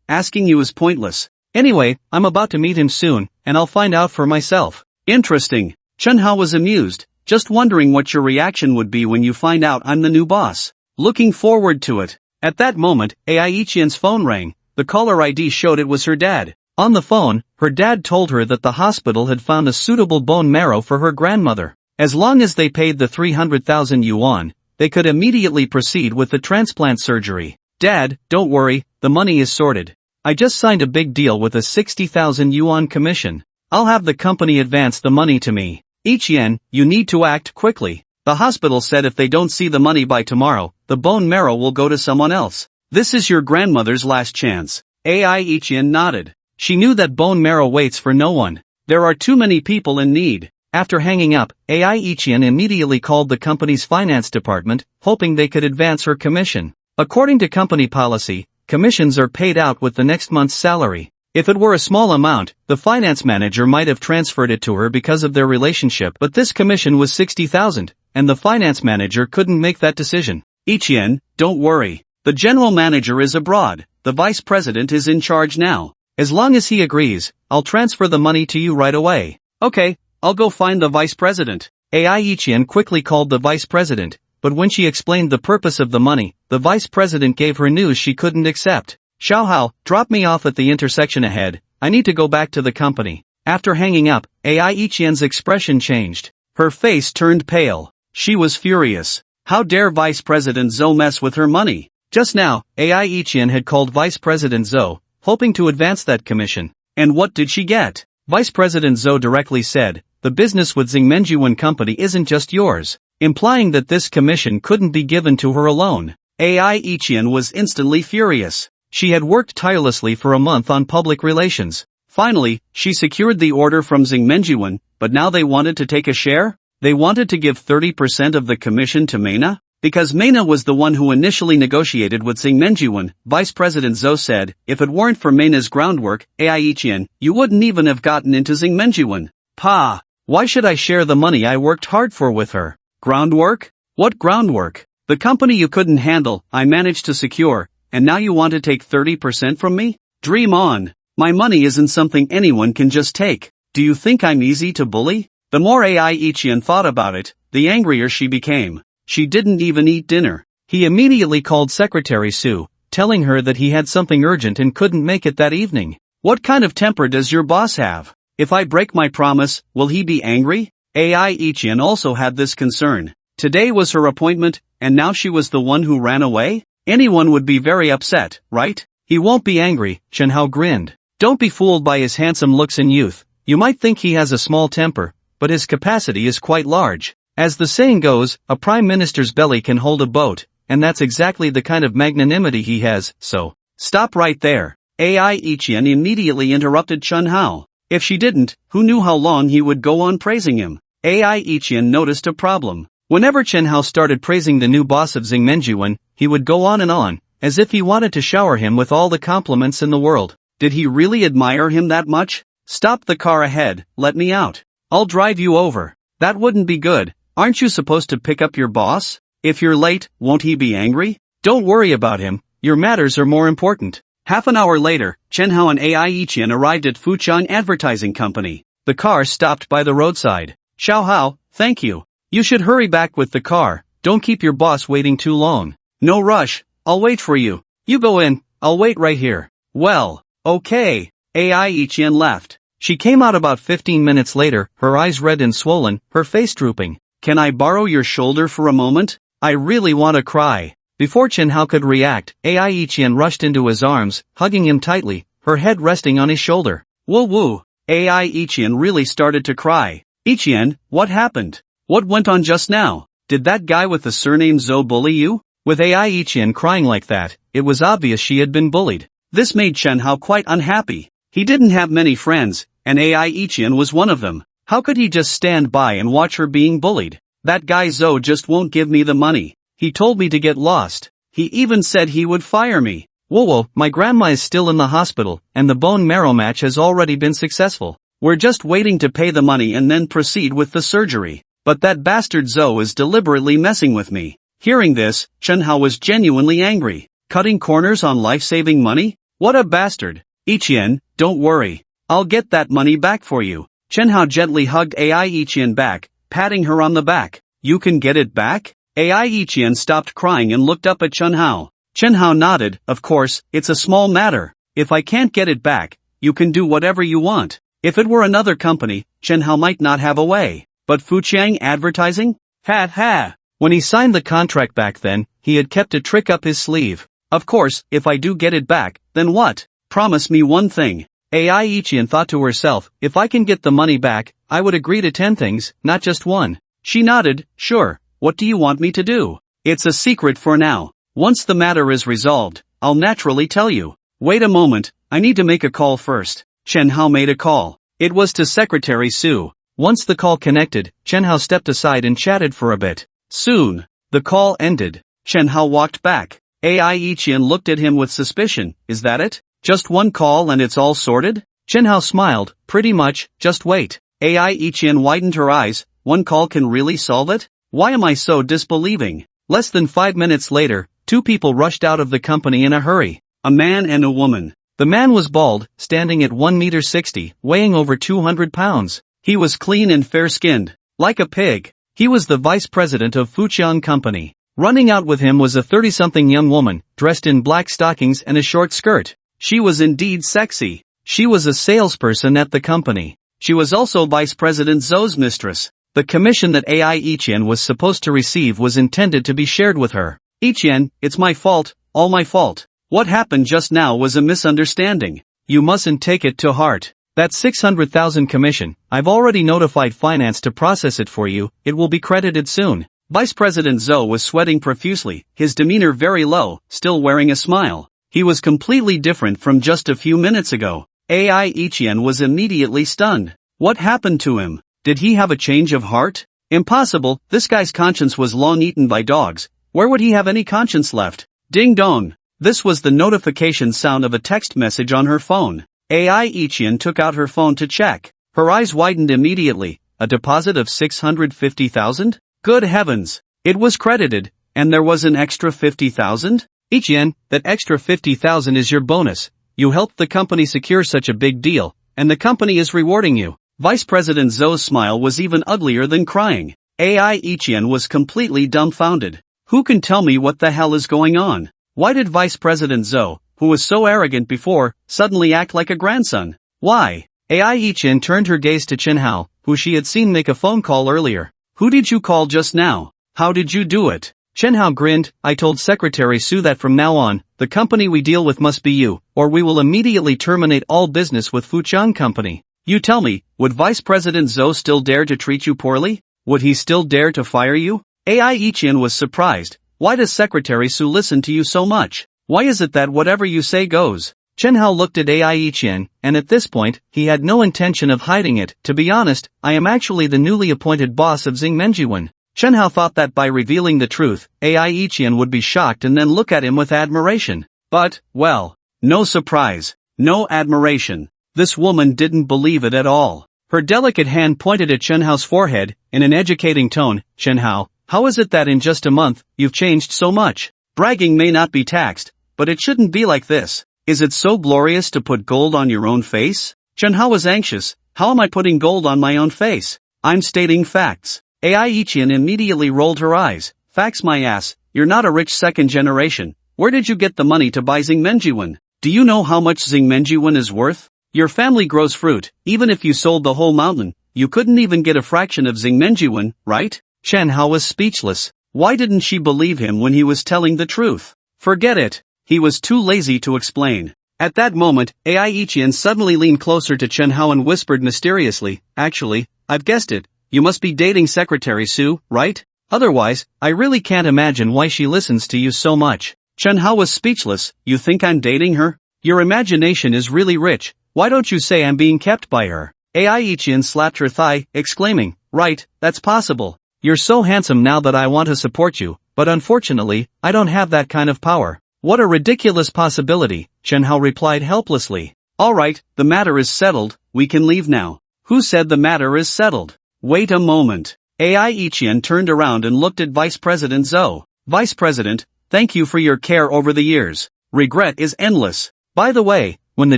asking you is pointless. Anyway, I'm about to meet him soon, and I'll find out for myself. Interesting. Chen Hao was amused, just wondering what your reaction would be when you find out I'm the new boss. Looking forward to it. At that moment, Ai Ichian's phone rang. The caller ID showed it was her dad. On the phone, her dad told her that the hospital had found a suitable bone marrow for her grandmother. As long as they paid the 300,000 yuan, they could immediately proceed with the transplant surgery. Dad, don't worry, the money is sorted. I just signed a big deal with a 60,000 yuan commission. I'll have the company advance the money to me. Ichian, you need to act quickly. The hospital said if they don't see the money by tomorrow, the bone marrow will go to someone else. This is your grandmother's last chance. Ai Ichian nodded. She knew that bone marrow waits for no one. There are too many people in need. After hanging up, Ai Ichian immediately called the company's finance department, hoping they could advance her commission. According to company policy, commissions are paid out with the next month's salary. If it were a small amount, the finance manager might have transferred it to her because of their relationship, but this commission was 60,000, and the finance manager couldn't make that decision. Ichian, don't worry. The general manager is abroad. The vice president is in charge now. As long as he agrees, I'll transfer the money to you right away. Okay, I'll go find the vice president. Ai Ichian quickly called the vice president, but when she explained the purpose of the money, the vice president gave her news she couldn't accept. Xiao Hao, drop me off at the intersection ahead, I need to go back to the company. After hanging up, Ai Ichian's expression changed. Her face turned pale. She was furious. How dare Vice President Zhou mess with her money? Just now, Ai Ichian had called Vice President Zhou, hoping to advance that commission. And what did she get? Vice President Zhou directly said, the business with Zhengmenjuan Company isn't just yours, implying that this commission couldn't be given to her alone. Ai Ichian was instantly furious. She had worked tirelessly for a month on public relations. Finally, she secured the order from Zhengmenjuan, but now they wanted to take a share? They wanted to give 30% of the commission to Meina? Because Meina was the one who initially negotiated with Zhengmenjuan, Vice President Zhou said, if it weren't for Meina's groundwork, Ai Ichian, you wouldn't even have gotten into Zhengmenjuan. Pa! Why should I share the money I worked hard for with her? Groundwork? What groundwork? The company you couldn't handle, I managed to secure, and now you want to take 30% from me? Dream on. My money isn't something anyone can just take. Do you think I'm easy to bully? The more Ai Ichian thought about it, the angrier she became. She didn't even eat dinner. He immediately called Secretary Su, telling her that he had something urgent and couldn't make it that evening. What kind of temper does your boss have? If I break my promise, will he be angry? Ai Ichian also had this concern. Today was her appointment, and now she was the one who ran away? Anyone would be very upset, right? He won't be angry, Chen Hao grinned. Don't be fooled by his handsome looks and youth. You might think he has a small temper, but his capacity is quite large. As the saying goes, a prime minister's belly can hold a boat, and that's exactly the kind of magnanimity he has, so stop right there. Ai Ichian immediately interrupted Chun Hao. If she didn't, who knew how long he would go on praising him? Ai Ichian noticed a problem. Whenever Chen Hao started praising the new boss of Xingmenjuan, he would go on, as if he wanted to shower him with all the compliments in the world. Did he really admire him that much? Stop the car ahead, let me out. I'll drive you over. That wouldn't be good. Aren't you supposed to pick up your boss? If you're late, won't he be angry? Don't worry about him, your matters are more important. Half an hour later, Chen Hao and Ai Ichian arrived at Fuchang Advertising Company. The car stopped by the roadside. Xiao Hao, thank you. You should hurry back with the car, don't keep your boss waiting too long. No rush, I'll wait for you. You go in, I'll wait right here. Well, okay. Ai Ichian left. She came out about 15 minutes later, her eyes red and swollen, her face drooping. Can I borrow your shoulder for a moment? I really want to cry. Before Chen Hao could react, Ai Ichian rushed into his arms, hugging him tightly, her head resting on his shoulder. Woo woo. Ai Ichian really started to cry. Ichian, what happened? What went on just now? Did that guy with the surname Zhou bully you? With Ai Ichian crying like that, it was obvious she had been bullied. This made Chen Hao quite unhappy. He didn't have many friends, and Ai Ichian was one of them. How could he just stand by and watch her being bullied? That guy Zhou just won't give me the money. He told me to get lost. He even said he would fire me. Whoa, my grandma is still in the hospital, and the bone marrow match has already been successful. We're just waiting to pay the money and then proceed with the surgery. But that bastard Zhou is deliberately messing with me. Hearing this, Chen Hao was genuinely angry. Cutting corners on life-saving money? What a bastard. Ichian, don't worry. I'll get that money back for you. Chen Hao gently hugged Ai Ichian back, patting her on the back. You can get it back? Ai Ichian stopped crying and looked up at Chen Hao. Chen Hao nodded, of course, it's a small matter. If I can't get it back, you can do whatever you want. If it were another company, Chen Hao might not have a way. But Fuchang Advertising? Ha ha. When he signed the contract back then, he had kept a trick up his sleeve. Of course, if I do get it back, then what? Promise me one thing. Ai Ichian thought to herself, if I can get the money back, I would agree to 10 things, not just one. She nodded, sure, what do you want me to do? It's a secret for now. Once the matter is resolved, I'll naturally tell you. Wait a moment, I need to make a call first. Chen Hao made a call. It was to Secretary Su. Once the call connected, Chen Hao stepped aside and chatted for a bit. Soon, the call ended. Chen Hao walked back. Ai Ichian looked at him with suspicion. Is that it? Just one call and it's all sorted? Chen Hao smiled. Pretty much, just wait. Ai Ichian widened her eyes. One call can really solve it? Why am I so disbelieving? Less than 5 minutes later, two people rushed out of the company in a hurry. A man and a woman. The man was bald, standing at 1.60 meters, weighing over 200 pounds. He was clean and fair-skinned, like a pig. He was the vice president of Fuchang Company. Running out with him was a 30-something young woman, dressed in black stockings and a short skirt. She was indeed sexy. She was a salesperson at the company. She was also Vice President Zhou's mistress. The commission that Ai Ichian was supposed to receive was intended to be shared with her. Ichian, it's my fault, all my fault. What happened just now was a misunderstanding. You mustn't take it to heart. That 600,000 commission, I've already notified finance to process it for you, it will be credited soon. Vice President Zhou was sweating profusely, his demeanor very low, still wearing a smile. He was completely different from just a few minutes ago. Ai Ichian was immediately stunned. What happened to him? Did he have a change of heart? Impossible, this guy's conscience was long eaten by dogs. Where would he have any conscience left? Ding dong. This was the notification sound of a text message on her phone. Ai Ichian took out her phone to check. Her eyes widened immediately. A deposit of 650,000? Good heavens! It was credited, and there was an extra 50,000? Ichian, that extra 50,000 is your bonus. You helped the company secure such a big deal, and the company is rewarding you. Vice President Zhou's smile was even uglier than crying. Ai Ichian was completely dumbfounded. Who can tell me what the hell is going on? Why did Vice President Zhou, who was so arrogant before, suddenly act like a grandson? Why? Ai Ichian turned her gaze to Chen Hao, who she had seen make a phone call earlier. Who did you call just now? How did you do it? Chen Hao grinned. I told Secretary Su that from now on, the the company we deal with must be you, or we will immediately terminate all business with Fuchang Company. You tell me, would Vice President Zhou still dare to treat you poorly? Would he still dare to fire you? Ai Ichian was surprised. Why does Secretary Su listen to you so much? Why is it that whatever you say goes? Chen Hao looked at Ai Ichian, and at this point, he had no intention of hiding it. To be honest, I am actually the newly appointed boss of Xing Menjiwen. Chen Hao thought that by revealing the truth, Ai Ichian would be shocked and then look at him with admiration. But, well, no surprise, no admiration. This woman didn't believe it at all. Her delicate hand pointed at Chen Hao's forehead, in an educating tone. Chen Hao, how is it that in just a month, you've changed so much? Bragging may not be taxed, but it shouldn't be like this. Is it so glorious to put gold on your own face? Chen Hao was anxious. How am I putting gold on my own face? I'm stating facts. Ai Ichian immediately rolled her eyes. Facts my ass, you're not a rich second generation. Where did you get the money to buy Xing Menjiwen? Do you know how much Xing Menjiwen is worth? Your family grows fruit. Even if you sold the whole mountain, you couldn't even get a fraction of Xing Menjiwen, right? Chen Hao was speechless. Why didn't she believe him when he was telling the truth? Forget it. He was too lazy to explain. At that moment, Ai Ichian suddenly leaned closer to Chen Hao and whispered mysteriously, actually, I've guessed it. You must be dating Secretary Su, right? Otherwise, I really can't imagine why she listens to you so much. Chen Hao was speechless. You think I'm dating her? Your imagination is really rich. Why don't you say I'm being kept by her? Ai Ichian slapped her thigh, exclaiming, right, that's possible. You're so handsome now that I want to support you, but unfortunately, I don't have that kind of power. What a ridiculous possibility, Chen Hao replied helplessly. Alright, the matter is settled, we can leave now. Who said the matter is settled? Wait a moment. Ai Ichian turned around and looked at Vice President Zhou. Vice President, thank you for your care over the years. Regret is endless. By the way, when the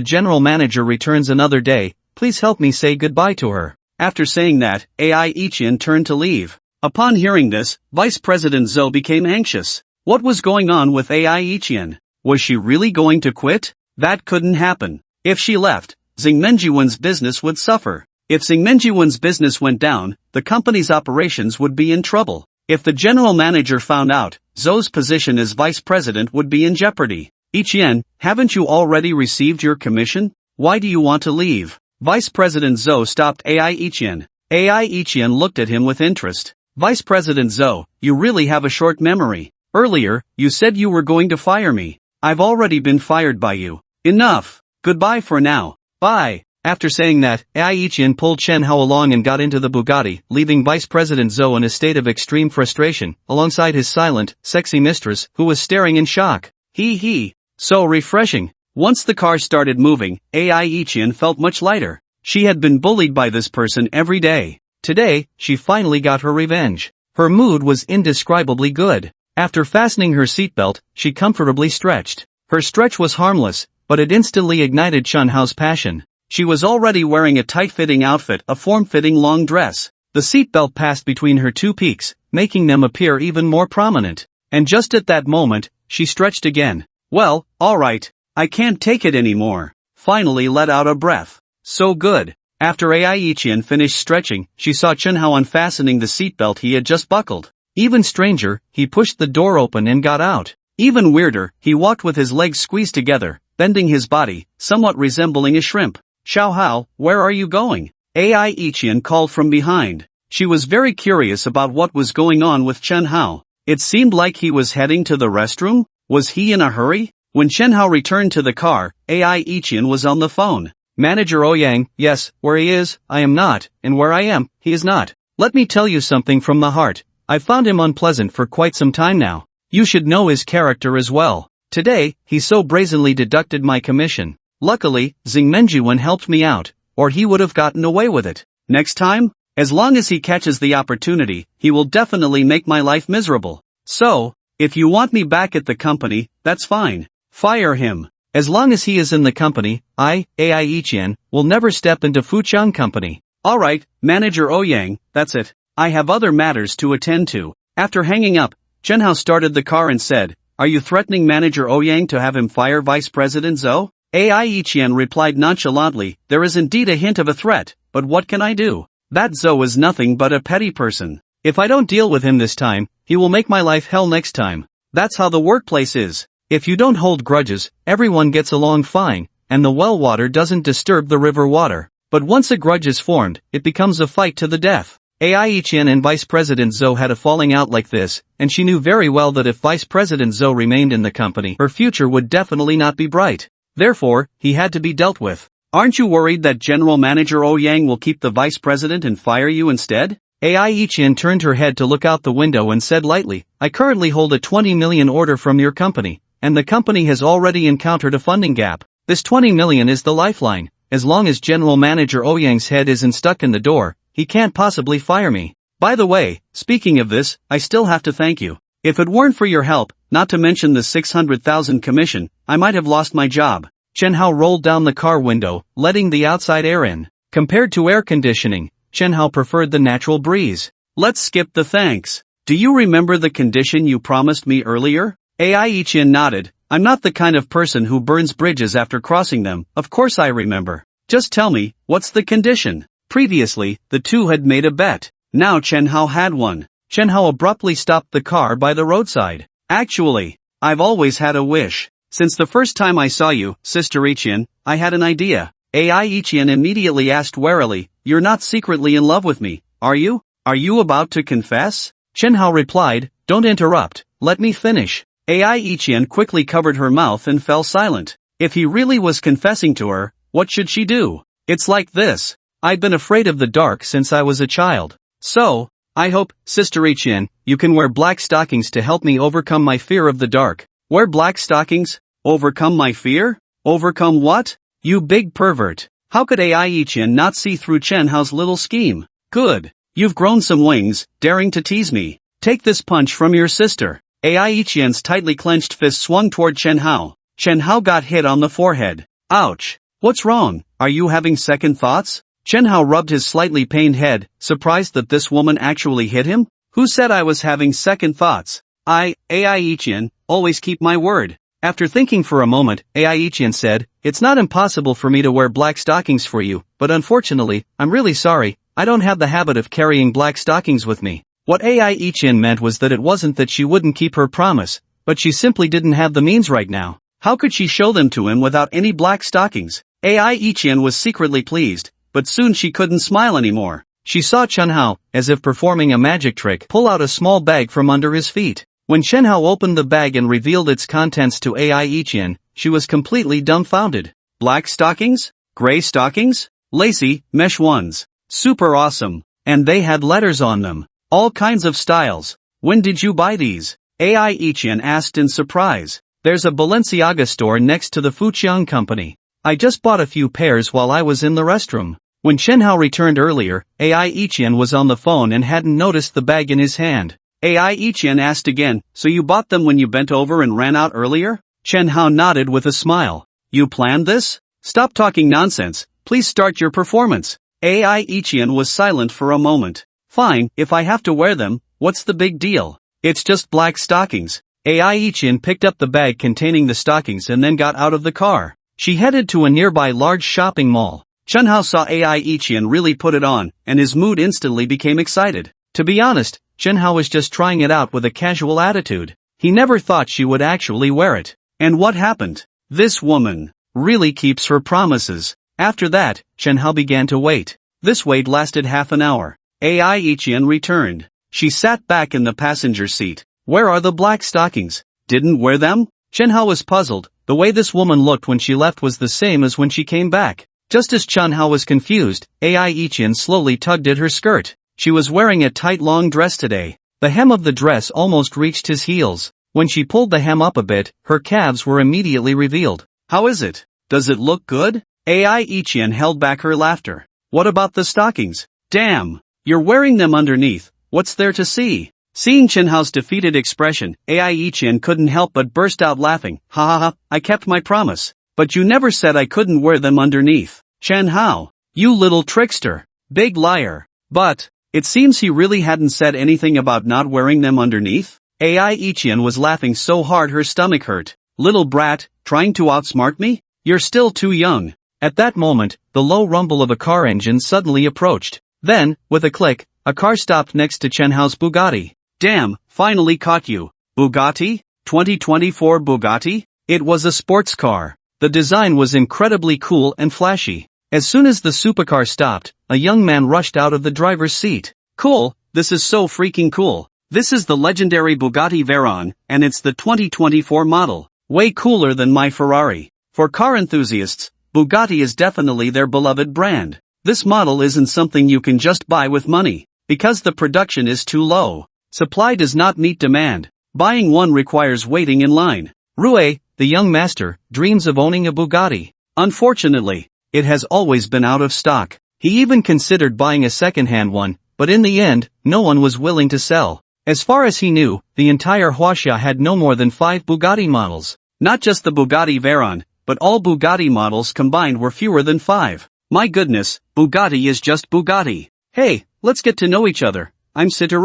general manager returns another day, please help me say goodbye to her. After saying that, Ai Ichian turned to leave. Upon hearing this, Vice President Zhou became anxious. What was going on with Ai Ichian? Was she really going to quit? That couldn't happen. If she left, Xing Menjiwen's business would suffer. If Xing Menjiwen's business went down, the company's operations would be in trouble. If the general manager found out, Zhou's position as vice president would be in jeopardy. Ichian, haven't you already received your commission? Why do you want to leave? Vice President Zhou stopped Ai Ichian. Ai Ichian looked at him with interest. Vice President Zhou, you really have a short memory. Earlier, you said you were going to fire me. I've already been fired by you. Enough. Goodbye for now. Bye. After saying that, Ai Ichian pulled Chen Hao along and got into the Bugatti, leaving Vice President Zhou in a state of extreme frustration, alongside his silent, sexy mistress, who was staring in shock. Hee. So refreshing. Once the car started moving, Ai Ichian felt much lighter. She had been bullied by this person every day. Today, she finally got her revenge. Her mood was indescribably good. After fastening her seatbelt, she comfortably stretched. Her stretch was harmless, but it instantly ignited Chen Hao's passion. She was already wearing a tight-fitting outfit, a form-fitting long dress. The seatbelt passed between her two peaks, making them appear even more prominent. And just at that moment, she stretched again. Well, alright. I can't take it anymore. Finally let out a breath. So good. After Ai Ichian finished stretching, she saw Chen Hao unfastening the seatbelt he had just buckled. Even stranger, he pushed the door open and got out. Even weirder, he walked with his legs squeezed together, bending his body, somewhat resembling a shrimp. Xiao Hao, where are you going? Ai Ichian called from behind. She was very curious about what was going on with Chen Hao. It seemed like he was heading to the restroom. Was he in a hurry? When Chen Hao returned to the car, Ai Ichian was on the phone. Manager Ouyang, yes, where he is, I am not, and where I am, he is not. Let me tell you something from the heart. I've found him unpleasant for quite some time now. You should know his character as well. Today, he so brazenly deducted my commission. Luckily, Xing Menjiwen helped me out, or he would have gotten away with it. Next time, as long as he catches the opportunity, he will definitely make my life miserable. So, if you want me back at the company, that's fine. Fire him. As long as he is in the company, Ai Ichian, will never step into Fuchang Company. Alright, Manager Ouyang, that's it. I have other matters to attend to. After hanging up, Chen Hao started the car and said, Are you threatening Manager Ouyang to have him fire Vice President Zhou? Ai Ichian replied nonchalantly, There is indeed a hint of a threat, but what can I do? That Zhou is nothing but a petty person. If I don't deal with him this time, he will make my life hell next time. That's how the workplace is. If you don't hold grudges, everyone gets along fine, and the well water doesn't disturb the river water. But once a grudge is formed, it becomes a fight to the death. Ai Chen and Vice President Zhou had a falling out like this, and she knew very well that if Vice President Zhou remained in the company, her future would definitely not be bright. Therefore, he had to be dealt with. Aren't you worried that General Manager Ouyang will keep the Vice President and fire you instead? Ai Chen turned her head to look out the window and said lightly, I currently hold a 20 million order from your company, and the company has already encountered a funding gap. This 20 million is the lifeline. As long as General Manager Ouyang's head isn't stuck in the door, he can't possibly fire me. By the way, speaking of this, I still have to thank you. If it weren't for your help, not to mention the 600,000 commission, I might have lost my job. Chen Hao rolled down the car window, letting the outside air in. Compared to air conditioning, Chen Hao preferred the natural breeze. Let's skip the thanks. Do you remember the condition you promised me earlier? Ai Chen nodded. I'm not the kind of person who burns bridges after crossing them, of course I remember. Just tell me, what's the condition? Previously, the two had made a bet. Now Chen Hao had one. Chen Hao abruptly stopped the car by the roadside. Actually, I've always had a wish. Since the first time I saw you, Sister Ichian, I had an idea. Ai Ichian immediately asked warily, You're not secretly in love with me, are you? Are you about to confess? Chen Hao replied, Don't interrupt, let me finish. Ai Ichian quickly covered her mouth and fell silent. If he really was confessing to her, what should she do? It's like this. I've been afraid of the dark since I was a child. So, I hope, Sister Ichian, you can wear black stockings to help me overcome my fear of the dark. Wear black stockings? Overcome my fear? Overcome what? You big pervert. How could Ai Ichian not see through Chen Hao's little scheme? Good. You've grown some wings, daring to tease me. Take this punch from your sister. Ai Ichian's tightly clenched fist swung toward Chen Hao. Chen Hao got hit on the forehead. Ouch. What's wrong? Are you having second thoughts? Chen Hao rubbed his slightly pained head, surprised that this woman actually hit him. Who said I was having second thoughts? Ai Ichian, always keep my word. After thinking for a moment, Ai Ichian said, It's not impossible for me to wear black stockings for you, but unfortunately, I'm really sorry, I don't have the habit of carrying black stockings with me. What Ai Ichian meant was that it wasn't that she wouldn't keep her promise, but she simply didn't have the means right now. How could she show them to him without any black stockings? Ai Ichian was secretly pleased, but soon she couldn't smile anymore. She saw Chen Hao, as if performing a magic trick, pull out a small bag from under his feet. When Chen Hao opened the bag and revealed its contents to Ai Ichian, she was completely dumbfounded. Black stockings? Gray stockings? Lacy, mesh ones. Super awesome. And they had letters on them. All kinds of styles. When did you buy these? Ai Ichian asked in surprise. There's a Balenciaga store next to the Fujian company. I just bought a few pairs while I was in the restroom. When Chen Hao returned earlier, Ai Ichian was on the phone and hadn't noticed the bag in his hand. Ai Ichian asked again, So you bought them when you bent over and ran out earlier? Chen Hao nodded with a smile. You planned this? Stop talking nonsense, please start your performance. Ai Ichian was silent for a moment. Fine, if I have to wear them, what's the big deal? It's just black stockings. Ai Ichian picked up the bag containing the stockings and then got out of the car. She headed to a nearby large shopping mall. Chen Hao saw Ai Ichian really put it on, and his mood instantly became excited. To be honest, Chen Hao was just trying it out with a casual attitude. He never thought she would actually wear it. And what happened? This woman really keeps her promises. After that, Chen Hao began to wait. This wait lasted half an hour. Ai Ichian returned. She sat back in the passenger seat. Where are the black stockings? Didn't wear them? Chen Hao was puzzled. The way this woman looked when she left was the same as when she came back. Just as Chen Hao was confused, Ai Ichian slowly tugged at her skirt. She was wearing a tight long dress today. The hem of the dress almost reached his heels. When she pulled the hem up a bit, her calves were immediately revealed. How is it? Does it look good? Ai Ichian held back her laughter. What about the stockings? Damn! You're wearing them underneath. What's there to see? Seeing Chen Hao's defeated expression, Ai Ichian couldn't help but burst out laughing. Ha ha ha, I kept my promise. But you never said I couldn't wear them underneath. Chen Hao, you little trickster. Big liar. But, it seems he really hadn't said anything about not wearing them underneath. Ai Ichian was laughing so hard her stomach hurt. Little brat, trying to outsmart me? You're still too young. At that moment, the low rumble of a car engine suddenly approached. Then, with a click, a car stopped next to Chen Hao's Bugatti. Damn, finally caught you. Bugatti? 2024 Bugatti? It was a sports car. The design was incredibly cool and flashy. As soon as the supercar stopped, a young man rushed out of the driver's seat. Cool, this is so freaking cool. This is the legendary Bugatti Veyron, and it's the 2024 model. Way cooler than my Ferrari. For car enthusiasts, Bugatti is definitely their beloved brand. This model isn't something you can just buy with money, because the production is too low. Supply does not meet demand. Buying one requires waiting in line. Rue, the young master, dreams of owning a Bugatti. Unfortunately, it has always been out of stock. He even considered buying a second-hand one, but in the end, no one was willing to sell. As far as he knew, the entire Huaxia had no more than 5 Bugatti models. Not just the Bugatti Veyron, but all Bugatti models combined were fewer than 5. My goodness, Bugatti is just Bugatti. Hey, let's get to know each other. I'm Situ.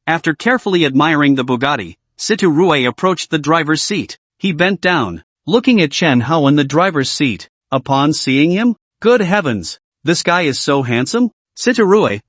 After carefully admiring the Bugatti, Situ approached the driver's seat. He bent down, looking at Chen Hao in the driver's seat. Upon seeing him, good heavens, this guy is so handsome? Situ,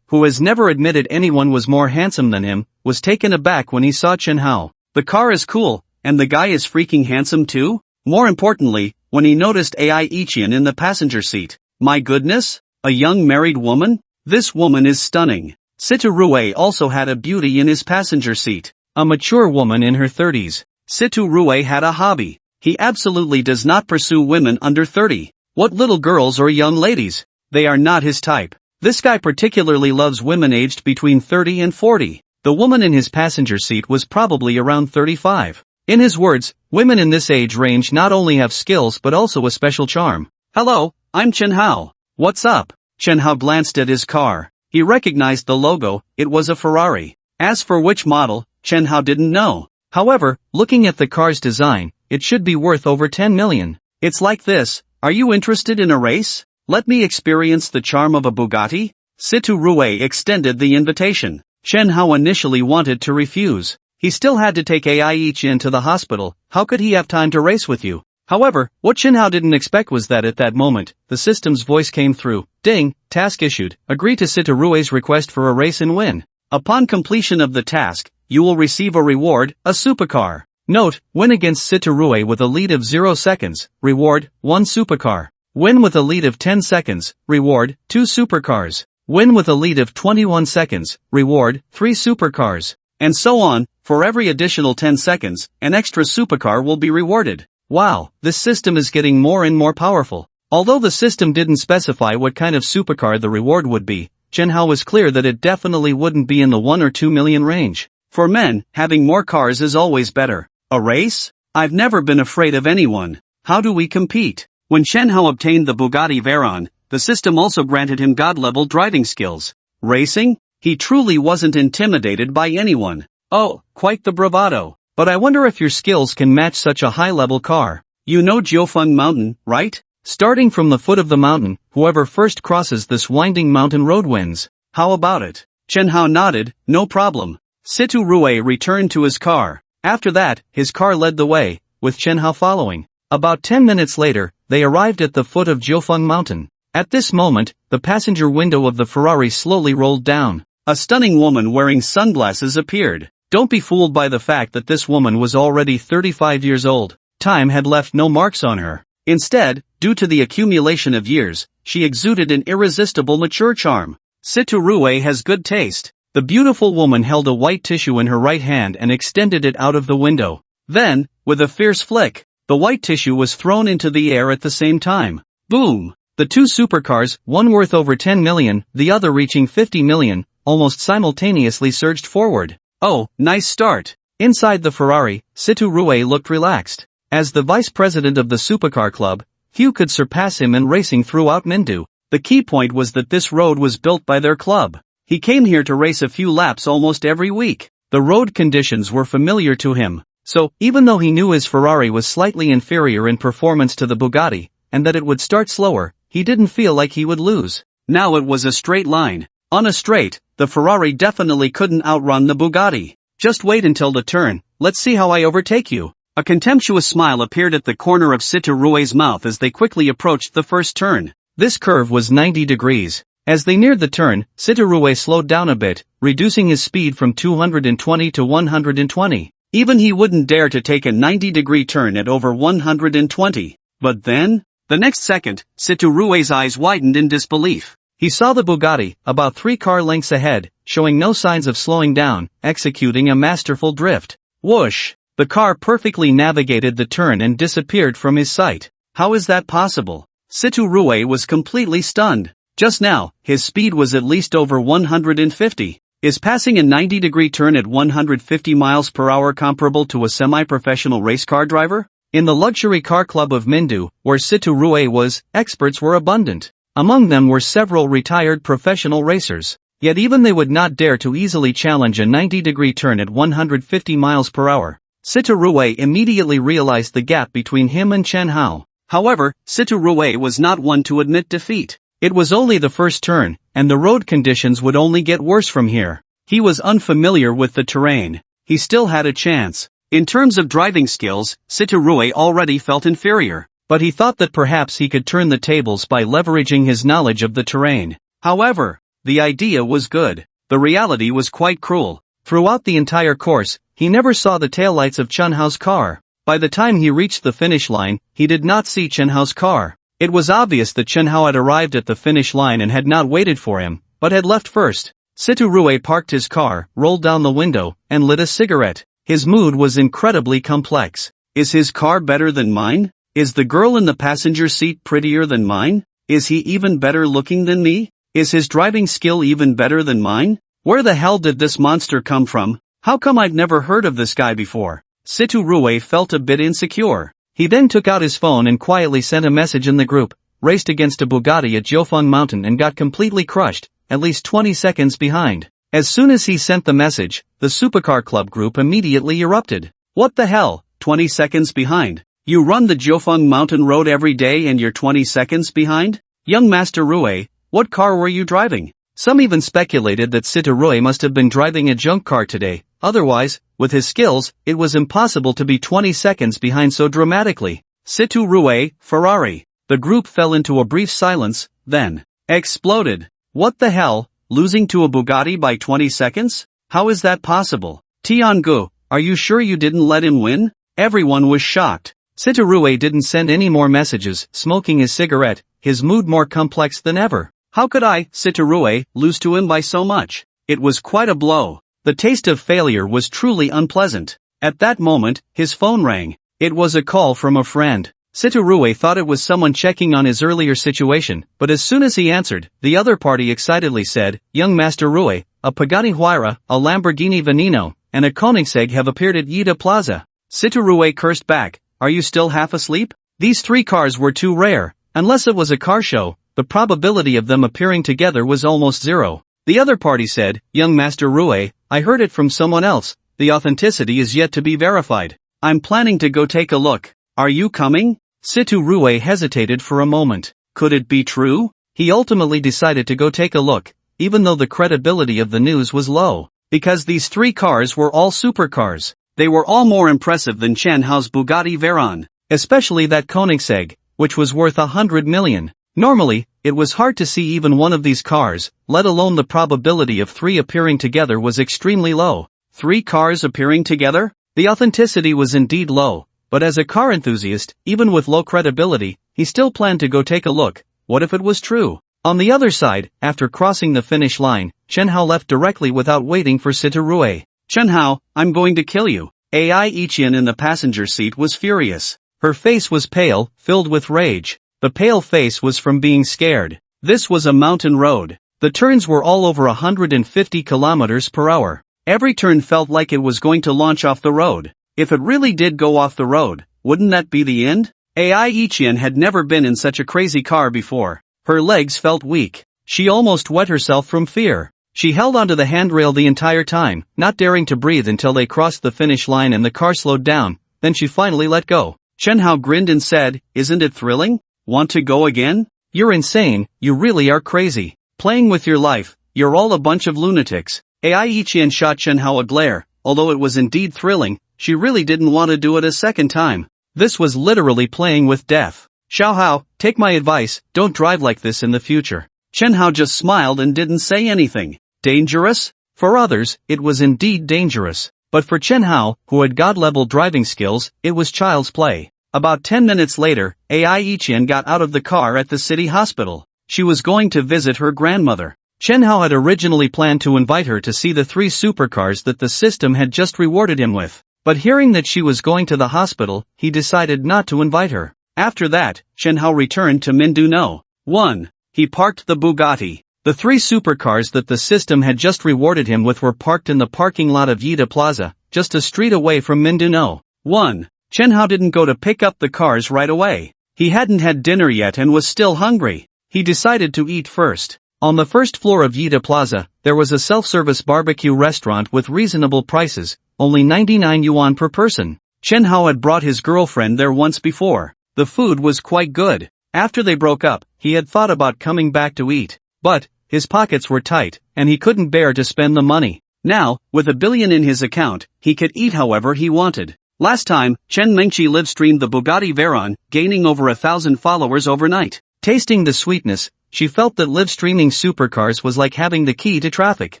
who has never admitted anyone was more handsome than him, was taken aback when he saw Chen Hao. The car is cool, and the guy is freaking handsome too? More importantly, when he noticed Ai Ichian in the passenger seat. My goodness, a young married woman? This woman is stunning. Situ also had a beauty in his passenger seat. A mature woman in her 30s. Situ had a hobby. He absolutely does not pursue women under 30. What little girls or young ladies? They are not his type. This guy particularly loves women aged between 30 and 40. The woman in his passenger seat was probably around 35. In his words, women in this age range not only have skills but also a special charm. Hello, I'm Chen Hao. What's up? Chen Hao glanced at his car. He recognized the logo, it was a Ferrari. As for which model, Chen Hao didn't know. However, looking at the car's design, it should be worth over 10 million. It's like this, are you interested in a race? Let me experience the charm of a Bugatti? Situ extended the invitation. Chen Hao initially wanted to refuse. He still had to take Ai Ichian to the hospital. How could he have time to race with you? However, what Chen Hao didn't expect was that at that moment, the system's voice came through. Ding, task issued. Agree to Situ request for a race and win. Upon completion of the task, you will receive a reward, a supercar. Note, win against Situ with a lead of 0 seconds, reward, 1 supercar. Win with a lead of 10 seconds, reward, 2 supercars. Win with a lead of 21 seconds, reward, 3 supercars. And so on, for every additional 10 seconds, an extra supercar will be rewarded. Wow, this system is getting more and more powerful. Although the system didn't specify what kind of supercar the reward would be, Chen Hao was clear that it definitely wouldn't be in the 1 or 2 million range. For men, having more cars is always better. A race? I've never been afraid of anyone. How do we compete? When Chen Hao obtained the Bugatti Veyron, the system also granted him god-level driving skills. Racing? He truly wasn't intimidated by anyone. Oh, quite the bravado. But I wonder if your skills can match such a high-level car. You know Jiufeng Mountain, right? Starting from the foot of the mountain, whoever first crosses this winding mountain road wins. How about it? Chen Hao nodded, no problem. Situ returned to his car. After that, his car led the way, with Chen Hao following. About 10 minutes later, they arrived at the foot of Jiufeng Mountain. At this moment, the passenger window of the Ferrari slowly rolled down. A stunning woman wearing sunglasses appeared. Don't be fooled by the fact that this woman was already 35 years old. Time had left no marks on her. Instead, due to the accumulation of years, she exuded an irresistible mature charm. Situ has good taste. The beautiful woman held a white tissue in her right hand and extended it out of the window. Then, with a fierce flick, the white tissue was thrown into the air at the same time. Boom! The 2 supercars, one worth over 10 million, the other reaching 50 million, almost simultaneously surged forward. Oh, nice start. Inside the Ferrari, Situ looked relaxed. As the vice president of the supercar club, few could surpass him in racing throughout Mindu. The key point was that this road was built by their club. He came here to race a few laps almost every week. The road conditions were familiar to him. So, even though he knew his Ferrari was slightly inferior in performance to the Bugatti, and that it would start slower, he didn't feel like he would lose. Now it was a straight line. On a straight, the Ferrari definitely couldn't outrun the Bugatti. Just wait until the turn, let's see how I overtake you. A contemptuous smile appeared at the corner of Situ mouth as they quickly approached the first turn. This curve was 90 degrees. As they neared the turn, Situ slowed down a bit, reducing his speed from 220 to 120. Even he wouldn't dare to take a 90-degree turn at over 120. But then, the next second, Siturue's eyes widened in disbelief. He saw the Bugatti, about 3 car lengths ahead, showing no signs of slowing down, executing a masterful drift. Whoosh! The car perfectly navigated the turn and disappeared from his sight. How is that possible? Siturue was completely stunned. Just now, his speed was at least over 150. Is passing a 90-degree turn at 150 miles per hour comparable to a semi-professional race car driver? In the luxury car club of Mindu, where Siturue was, experts were abundant. Among them were several retired professional racers. Yet even they would not dare to easily challenge a 90-degree turn at 150 miles per hour. Siturue immediately realized the gap between him and Chen Hao. However, Siturue was not one to admit defeat. It was only the first turn, and the road conditions would only get worse from here. He was unfamiliar with the terrain. He still had a chance. In terms of driving skills, Siturue already felt inferior. But he thought that perhaps he could turn the tables by leveraging his knowledge of the terrain. However, the idea was good. The reality was quite cruel. Throughout the entire course, he never saw the taillights of Chen Hao's car. By the time he reached the finish line, he did not see Chen Hao's car. It was obvious that Chen Hao had arrived at the finish line and had not waited for him, but had left first. Siturue parked his car, rolled down the window, and lit a cigarette. His mood was incredibly complex. Is his car better than mine? Is the girl in the passenger seat prettier than mine? Is he even better looking than me? Is his driving skill even better than mine? Where the hell did this monster come from? How come I've never heard of this guy before? Siturue felt a bit insecure. He then took out his phone and quietly sent a message in the group, raced against a Bugatti at Jiufeng Mountain and got completely crushed, at least 20 seconds behind. As soon as he sent the message, the Supercar Club group immediately erupted. What the hell, 20 seconds behind? You run the Jiufeng Mountain Road every day and you're 20 seconds behind? Young Master Rue, what car were you driving? Some even speculated that Siturue must have been driving a junk car today, otherwise, with his skills, it was impossible to be 20 seconds behind so dramatically. Siturue, Ferrari. The group fell into a brief silence, then exploded. What the hell, losing to a Bugatti by 20 seconds? How is that possible? Tiangu, are you sure you didn't let him win? Everyone was shocked. Siturue didn't send any more messages, smoking his cigarette, his mood more complex than ever. How could I, Siturue, lose to him by so much? It was quite a blow. The taste of failure was truly unpleasant. At that moment, his phone rang. It was a call from a friend. Siturue thought it was someone checking on his earlier situation, but as soon as he answered, the other party excitedly said, Young Master Rue, a Pagani Huayra, a Lamborghini Veneno, and a Koenigsegg have appeared at Yida Plaza. Siturue cursed back. Are you still half asleep? These 3 cars were too rare. Unless it was a car show, the probability of them appearing together was almost zero. The other party said, Young Master Rue, I heard it from someone else. The authenticity is yet to be verified. I'm planning to go take a look. Are you coming? Siturue hesitated for a moment. Could it be true? He ultimately decided to go take a look, even though the credibility of the news was low. Because these 3 cars were all supercars. They were all more impressive than Chen Hao's Bugatti Veyron, especially that Koenigsegg, which was worth 100 million. Normally, it was hard to see even one of these cars, let alone the probability of 3 appearing together was extremely low. 3 cars appearing together? The authenticity was indeed low, but as a car enthusiast, even with low credibility, he still planned to go take a look. What if it was true? On the other side, after crossing the finish line, Chen Hao left directly without waiting for Siturue. Chen Hao, I'm going to kill you. Ai Ichian in the passenger seat was furious. Her face was pale, filled with rage. The pale face was from being scared. This was a mountain road. The turns were all over 150 kilometers per hour. Every turn felt like it was going to launch off the road. If it really did go off the road, wouldn't that be the end? Ai Ichian had never been in such a crazy car before. Her legs felt weak. She almost wet herself from fear. She held onto the handrail the entire time, not daring to breathe until they crossed the finish line and the car slowed down. Then she finally let go. Chen Hao grinned and said, Isn't it thrilling? Want to go again? You're insane, you really are crazy. Playing with your life, you're all a bunch of lunatics. Ai Ichian shot Chen Hao a glare. Although it was indeed thrilling, she really didn't want to do it a second time. This was literally playing with death. Xiao Hao, take my advice, don't drive like this in the future. Chen Hao just smiled and didn't say anything. Dangerous? For others, it was indeed dangerous. But for Chen Hao, who had god-level driving skills, it was child's play. About 10 minutes later, Ai Yiqian got out of the car at the city hospital. She was going to visit her grandmother. Chen Hao had originally planned to invite her to see the 3 supercars that the system had just rewarded him with. But hearing that she was going to the hospital, he decided not to invite her. After that, Chen Hao returned to Mindanao. 1. He parked the Bugatti. The 3 supercars that the system had just rewarded him with were parked in the parking lot of Yida Plaza, just a street away from Mindanao. 1. Chen Hao didn't go to pick up the cars right away. He hadn't had dinner yet and was still hungry. He decided to eat first. On the first floor of Yida Plaza, there was a self-service barbecue restaurant with reasonable prices, only 99 yuan per person. Chen Hao had brought his girlfriend there once before. The food was quite good. After they broke up, he had thought about coming back to eat. But his pockets were tight, and he couldn't bear to spend the money. Now, with 1 billion in his account, he could eat however he wanted. Last time, Chen Mengqi live-streamed the Bugatti Veyron, gaining over 1,000 followers overnight. Tasting the sweetness, she felt that live-streaming supercars was like having the key to traffic.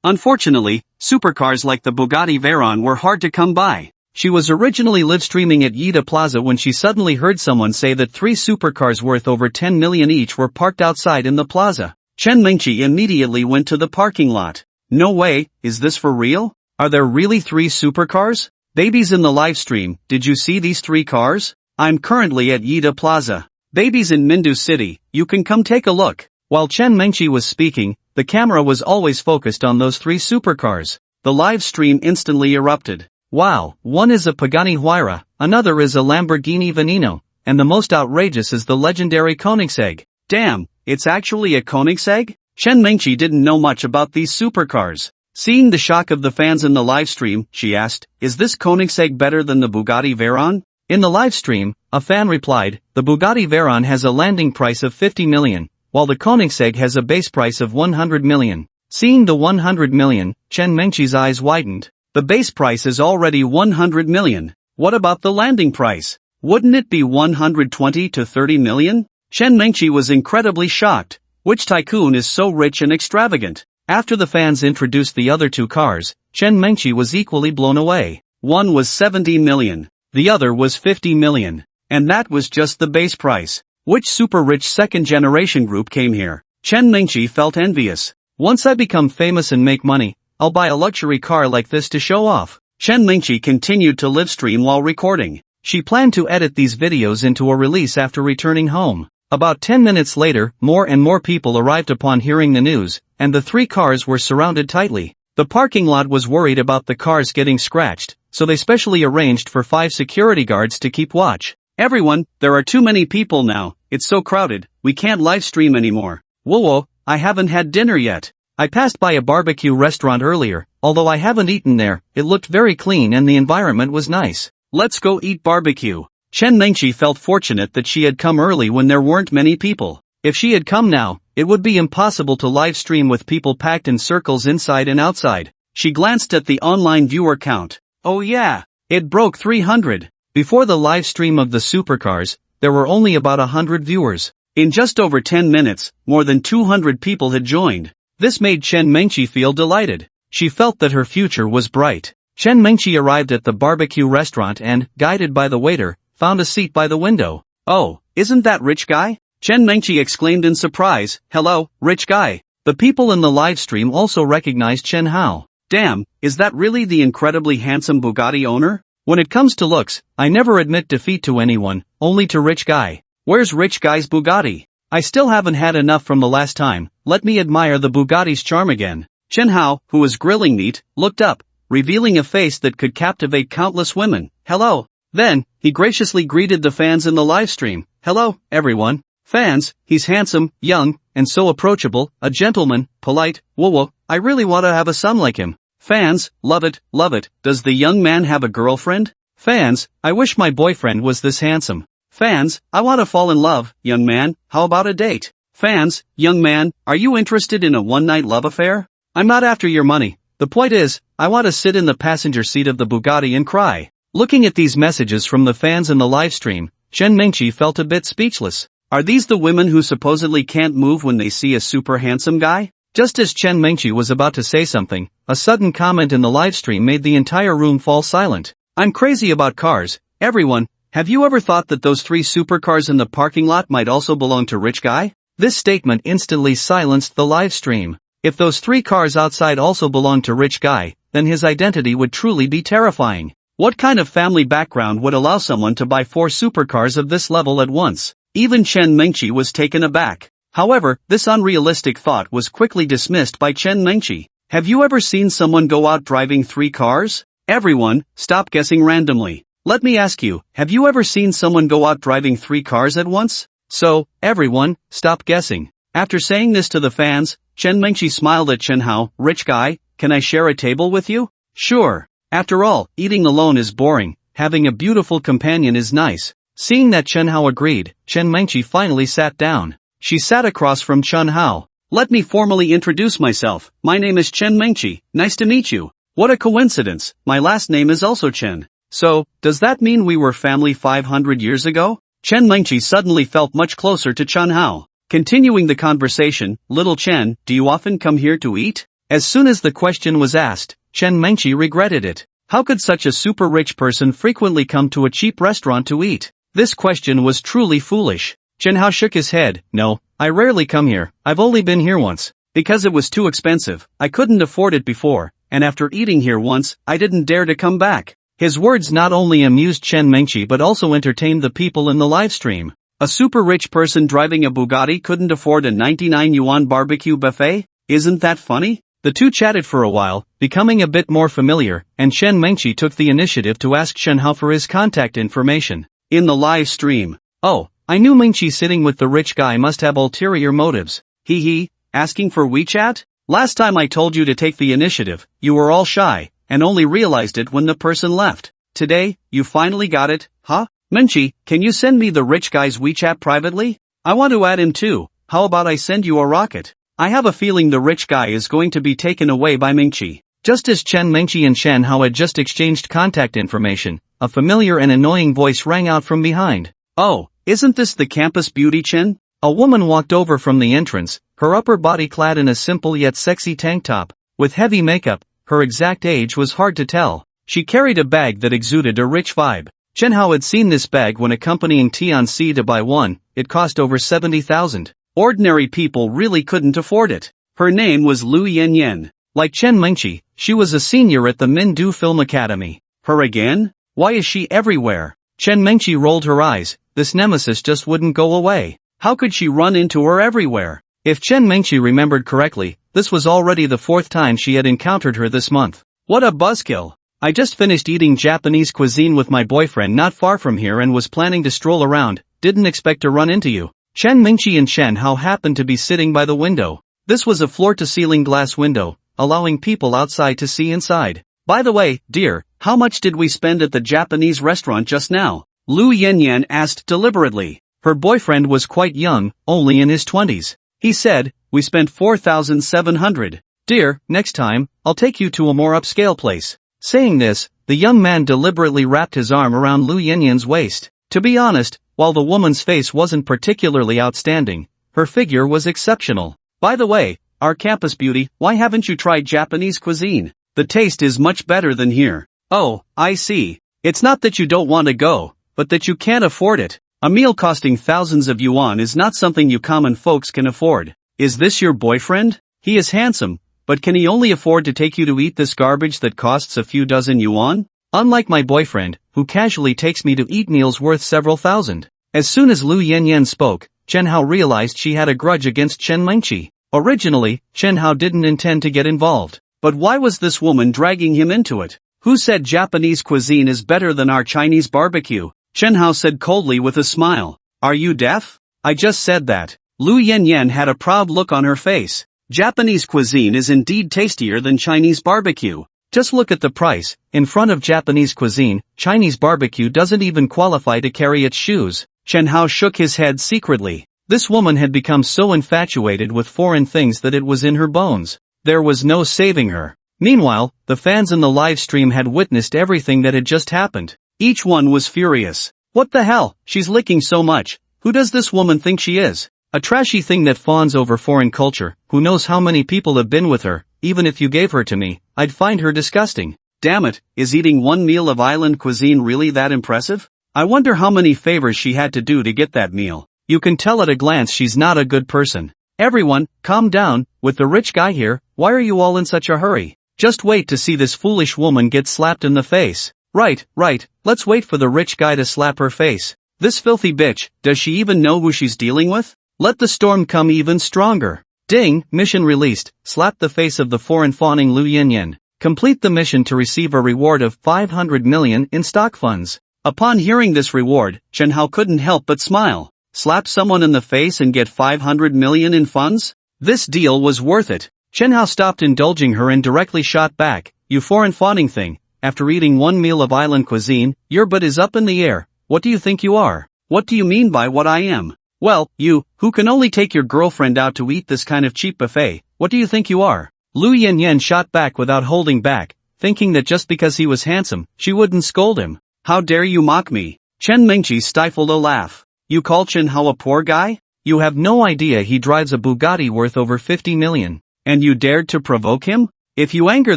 Unfortunately, supercars like the Bugatti Veyron were hard to come by. She was originally live-streaming at Yida Plaza when she suddenly heard someone say that 3 supercars worth over 10 million each were parked outside in the plaza. Chen Mengqi immediately went to the parking lot. No way, is this for real? Are there really 3 supercars? Babies in the live stream, did you see these 3 cars? I'm currently at Yida Plaza. Babies in Mindu City, you can come take a look. While Chen Mengqi was speaking, the camera was always focused on those 3 supercars. The live stream instantly erupted. Wow, one is a Pagani Huayra, another is a Lamborghini Veneno, and the most outrageous is the legendary Koenigsegg. Damn, it's actually a Koenigsegg? Chen Mengqi didn't know much about these supercars. Seeing the shock of the fans in the livestream, she asked, is this Koenigsegg better than the Bugatti Veyron? In the livestream, a fan replied, the Bugatti Veyron has a landing price of 50 million, while the Koenigsegg has a base price of 100 million. Seeing the 100 million, Chen Mengqi's eyes widened. The base price is already 100 million. What about the landing price? Wouldn't it be 120 to 30 million? Chen Mengqi was incredibly shocked. Which tycoon is so rich and extravagant? After the fans introduced the other 2 cars, Chen Mengqi was equally blown away. One was 70 million. The other was 50 million. And that was just the base price. Which super rich second-generation group came here? Chen Mengqi felt envious. Once I become famous and make money, I'll buy a luxury car like this to show off. Chen Mengqi continued to livestream while recording. She planned to edit these videos into a release after returning home. About 10 minutes later, more and more people arrived upon hearing the news, and the 3 cars were surrounded tightly. The parking lot was worried about the cars getting scratched, so they specially arranged for 5 security guards to keep watch. Everyone, there are too many people now, it's so crowded, we can't livestream anymore. Whoa, I haven't had dinner yet. I passed by a barbecue restaurant earlier, although I haven't eaten there, it looked very clean and the environment was nice. Let's go eat barbecue. Chen Mengqi felt fortunate that she had come early when there weren't many people. If she had come now, it would be impossible to live stream with people packed in circles inside and outside. She glanced at the online viewer count. Oh yeah, it broke 300. Before the live stream of the supercars, there were only about 100 viewers. In just over 10 minutes, more than 200 people had joined. This made Chen Mengqi feel delighted. She felt that her future was bright. Chen Mengqi arrived at the barbecue restaurant and, guided by the waiter, found a seat by the window. Oh, isn't that rich guy? Chen Mengqi exclaimed in surprise, hello, rich guy. The people in the live stream also recognized Chen Hao. Damn, is that really the incredibly handsome Bugatti owner? When it comes to looks, I never admit defeat to anyone, only to rich guy. Where's rich guy's Bugatti? I still haven't had enough from the last time, let me admire the Bugatti's charm again. Chen Hao, who was grilling meat, looked up, revealing a face that could captivate countless women. Hello. Then, he graciously greeted the fans in the livestream. Hello, everyone. Fans, he's handsome, young, and so approachable, a gentleman, polite, whoa, I really want to have a son like him. Fans, love it, does the young man have a girlfriend? Fans, I wish my boyfriend was this handsome. Fans, I want to fall in love, young man, how about a date? Fans, young man, are you interested in a one-night love affair? I'm not after your money, the point is, I want to sit in the passenger seat of the Bugatti and cry. Looking at these messages from the fans in the livestream, Chen Mengqi felt a bit speechless. Are these the women who supposedly can't move when they see a super handsome guy? Just as Chen Mengqi was about to say something, a sudden comment in the livestream made the entire room fall silent. I'm crazy about cars, everyone. Have you ever thought that those 3 supercars in the parking lot might also belong to rich guy? This statement instantly silenced the livestream. If those 3 cars outside also belonged to rich guy, then his identity would truly be terrifying. What kind of family background would allow someone to buy 4 supercars of this level at once? Even Chen Mengqi was taken aback. However, this unrealistic thought was quickly dismissed by Chen Mengqi. Have you ever seen someone go out driving 3 cars? Everyone, stop guessing randomly. Let me ask you, have you ever seen someone go out driving 3 cars at once? So, everyone, stop guessing. After saying this to the fans, Chen Mengqi smiled at Chen Hao. Rich guy, can I share a table with you? Sure. After all, eating alone is boring, having a beautiful companion is nice. Seeing that Chen Hao agreed, Chen Mengqi finally sat down. She sat across from Chen Hao. Let me formally introduce myself. My name is Chen Mengqi. Nice to meet you. What a coincidence. My last name is also Chen. So, does that mean we were family 500 years ago? Chen Mengqi suddenly felt much closer to Chen Hao. Continuing the conversation, little Chen, do you often come here to eat? As soon as the question was asked, Chen Mengqi regretted it. How could such a super rich person frequently come to a cheap restaurant to eat? This question was truly foolish. Chen Hao shook his head. No, I rarely come here. I've only been here once. Because it was too expensive, I couldn't afford it before, and after eating here once, I didn't dare to come back. His words not only amused Chen Mengqi but also entertained the people in the livestream. A super rich person driving a Bugatti couldn't afford a 99 yuan barbecue buffet? Isn't that funny? The two chatted for a while, becoming a bit more familiar, and Chen Mengqi took the initiative to ask Chen Hao for his contact information. In the live stream. Oh, I knew Mengqi sitting with the rich guy must have ulterior motives. Hee, asking for WeChat? Last time I told you to take the initiative, you were all shy, and only realized it when the person left. Today, you finally got it, huh? Mengqi, can you send me the rich guy's WeChat privately? I want to add him too. How about I send you a rocket? I have a feeling the rich guy is going to be taken away by Mengqi. Just as Chen Mengqi and Chen Hao had just exchanged contact information, a familiar and annoying voice rang out from behind. Oh, isn't this the campus beauty Chen? A woman walked over from the entrance, her upper body clad in a simple yet sexy tank top. With heavy makeup, her exact age was hard to tell. She carried a bag that exuded a rich vibe. Chen Hao had seen this bag when accompanying Tianxi to buy one. It cost over 70,000. Ordinary people really couldn't afford it. Her name was Lu Yanyan. Like Chen Mengqi, she was a senior at the Mindu Film Academy. Her again? Why is she everywhere? Chen Mengqi rolled her eyes. This nemesis just wouldn't go away. How could she run into her everywhere? If Chen Mengqi remembered correctly, this was already the 4th time she had encountered her this month. What a buzzkill. I just finished eating Japanese cuisine with my boyfriend not far from here and was planning to stroll around, didn't expect to run into you. Chen Mengqi and Chen Hao happened to be sitting by the window. This was a floor-to-ceiling glass window, allowing people outside to see inside. By the way, dear, how much did we spend at the Japanese restaurant just now? Lu Yanyan asked deliberately. Her boyfriend was quite young, only in his 20s. He said, we spent 4,700. Dear, next time, I'll take you to a more upscale place. Saying this, the young man deliberately wrapped his arm around Lu Yanyan's waist. To be honest, while the woman's face wasn't particularly outstanding, her figure was exceptional. By the way, our campus beauty, why haven't you tried Japanese cuisine? The taste is much better than here. Oh, I see. It's not that you don't want to go, but that you can't afford it. A meal costing thousands of yuan is not something you common folks can afford. Is this your boyfriend? He is handsome, but can he only afford to take you to eat this garbage that costs a few dozen yuan? Unlike my boyfriend, who casually takes me to eat meals worth several thousand. As soon as Lu Yanyan spoke, Chen Hao realized she had a grudge against Chen Mengqi. Originally, Chen Hao didn't intend to get involved. But why was this woman dragging him into it? Who said Japanese cuisine is better than our Chinese barbecue? Chen Hao said coldly with a smile. Are you deaf? I just said that. Lu Yanyan had a proud look on her face. Japanese cuisine is indeed tastier than Chinese barbecue. Just look at the price. In front of Japanese cuisine, Chinese barbecue doesn't even qualify to carry its shoes. Chen Hao shook his head secretly. This woman had become so infatuated with foreign things that it was in her bones. There was no saving her. Meanwhile, the fans in the live stream had witnessed everything that had just happened. Each one was furious. What the hell? She's licking so much. Who does this woman think she is? A trashy thing that fawns over foreign culture. Who knows how many people have been with her? Even if you gave her to me, I'd find her disgusting. Damn it, is eating one meal of island cuisine really that impressive? I wonder how many favors she had to do to get that meal. You can tell at a glance she's not a good person. Everyone, calm down. With the rich guy here, why are you all in such a hurry? Just wait to see this foolish woman get slapped in the face. Right, let's wait for the rich guy to slap her face. This filthy bitch, does she even know who she's dealing with? Let the storm come even stronger. Ding, mission released. Slap the face of the foreign fawning Lu Yanyan. Complete the mission to receive a reward of 500 million in stock funds. Upon hearing this reward, Chen Hao couldn't help but smile. Slap someone in the face and get 500 million in funds? This deal was worth it. Chen Hao stopped indulging her and directly shot back. You foreign fawning thing. After eating one meal of island cuisine, your butt is up in the air. What do you think you are? What do you mean by what I am? Well, you, who can only take your girlfriend out to eat this kind of cheap buffet, what do you think you are? Lu Yanyan shot back without holding back, thinking that just because he was handsome, she wouldn't scold him. How dare you mock me? Chen Mingqi stifled a laugh. You call Chen Hao a poor guy? You have no idea he drives a Bugatti worth over 50 million. And you dared to provoke him? If you anger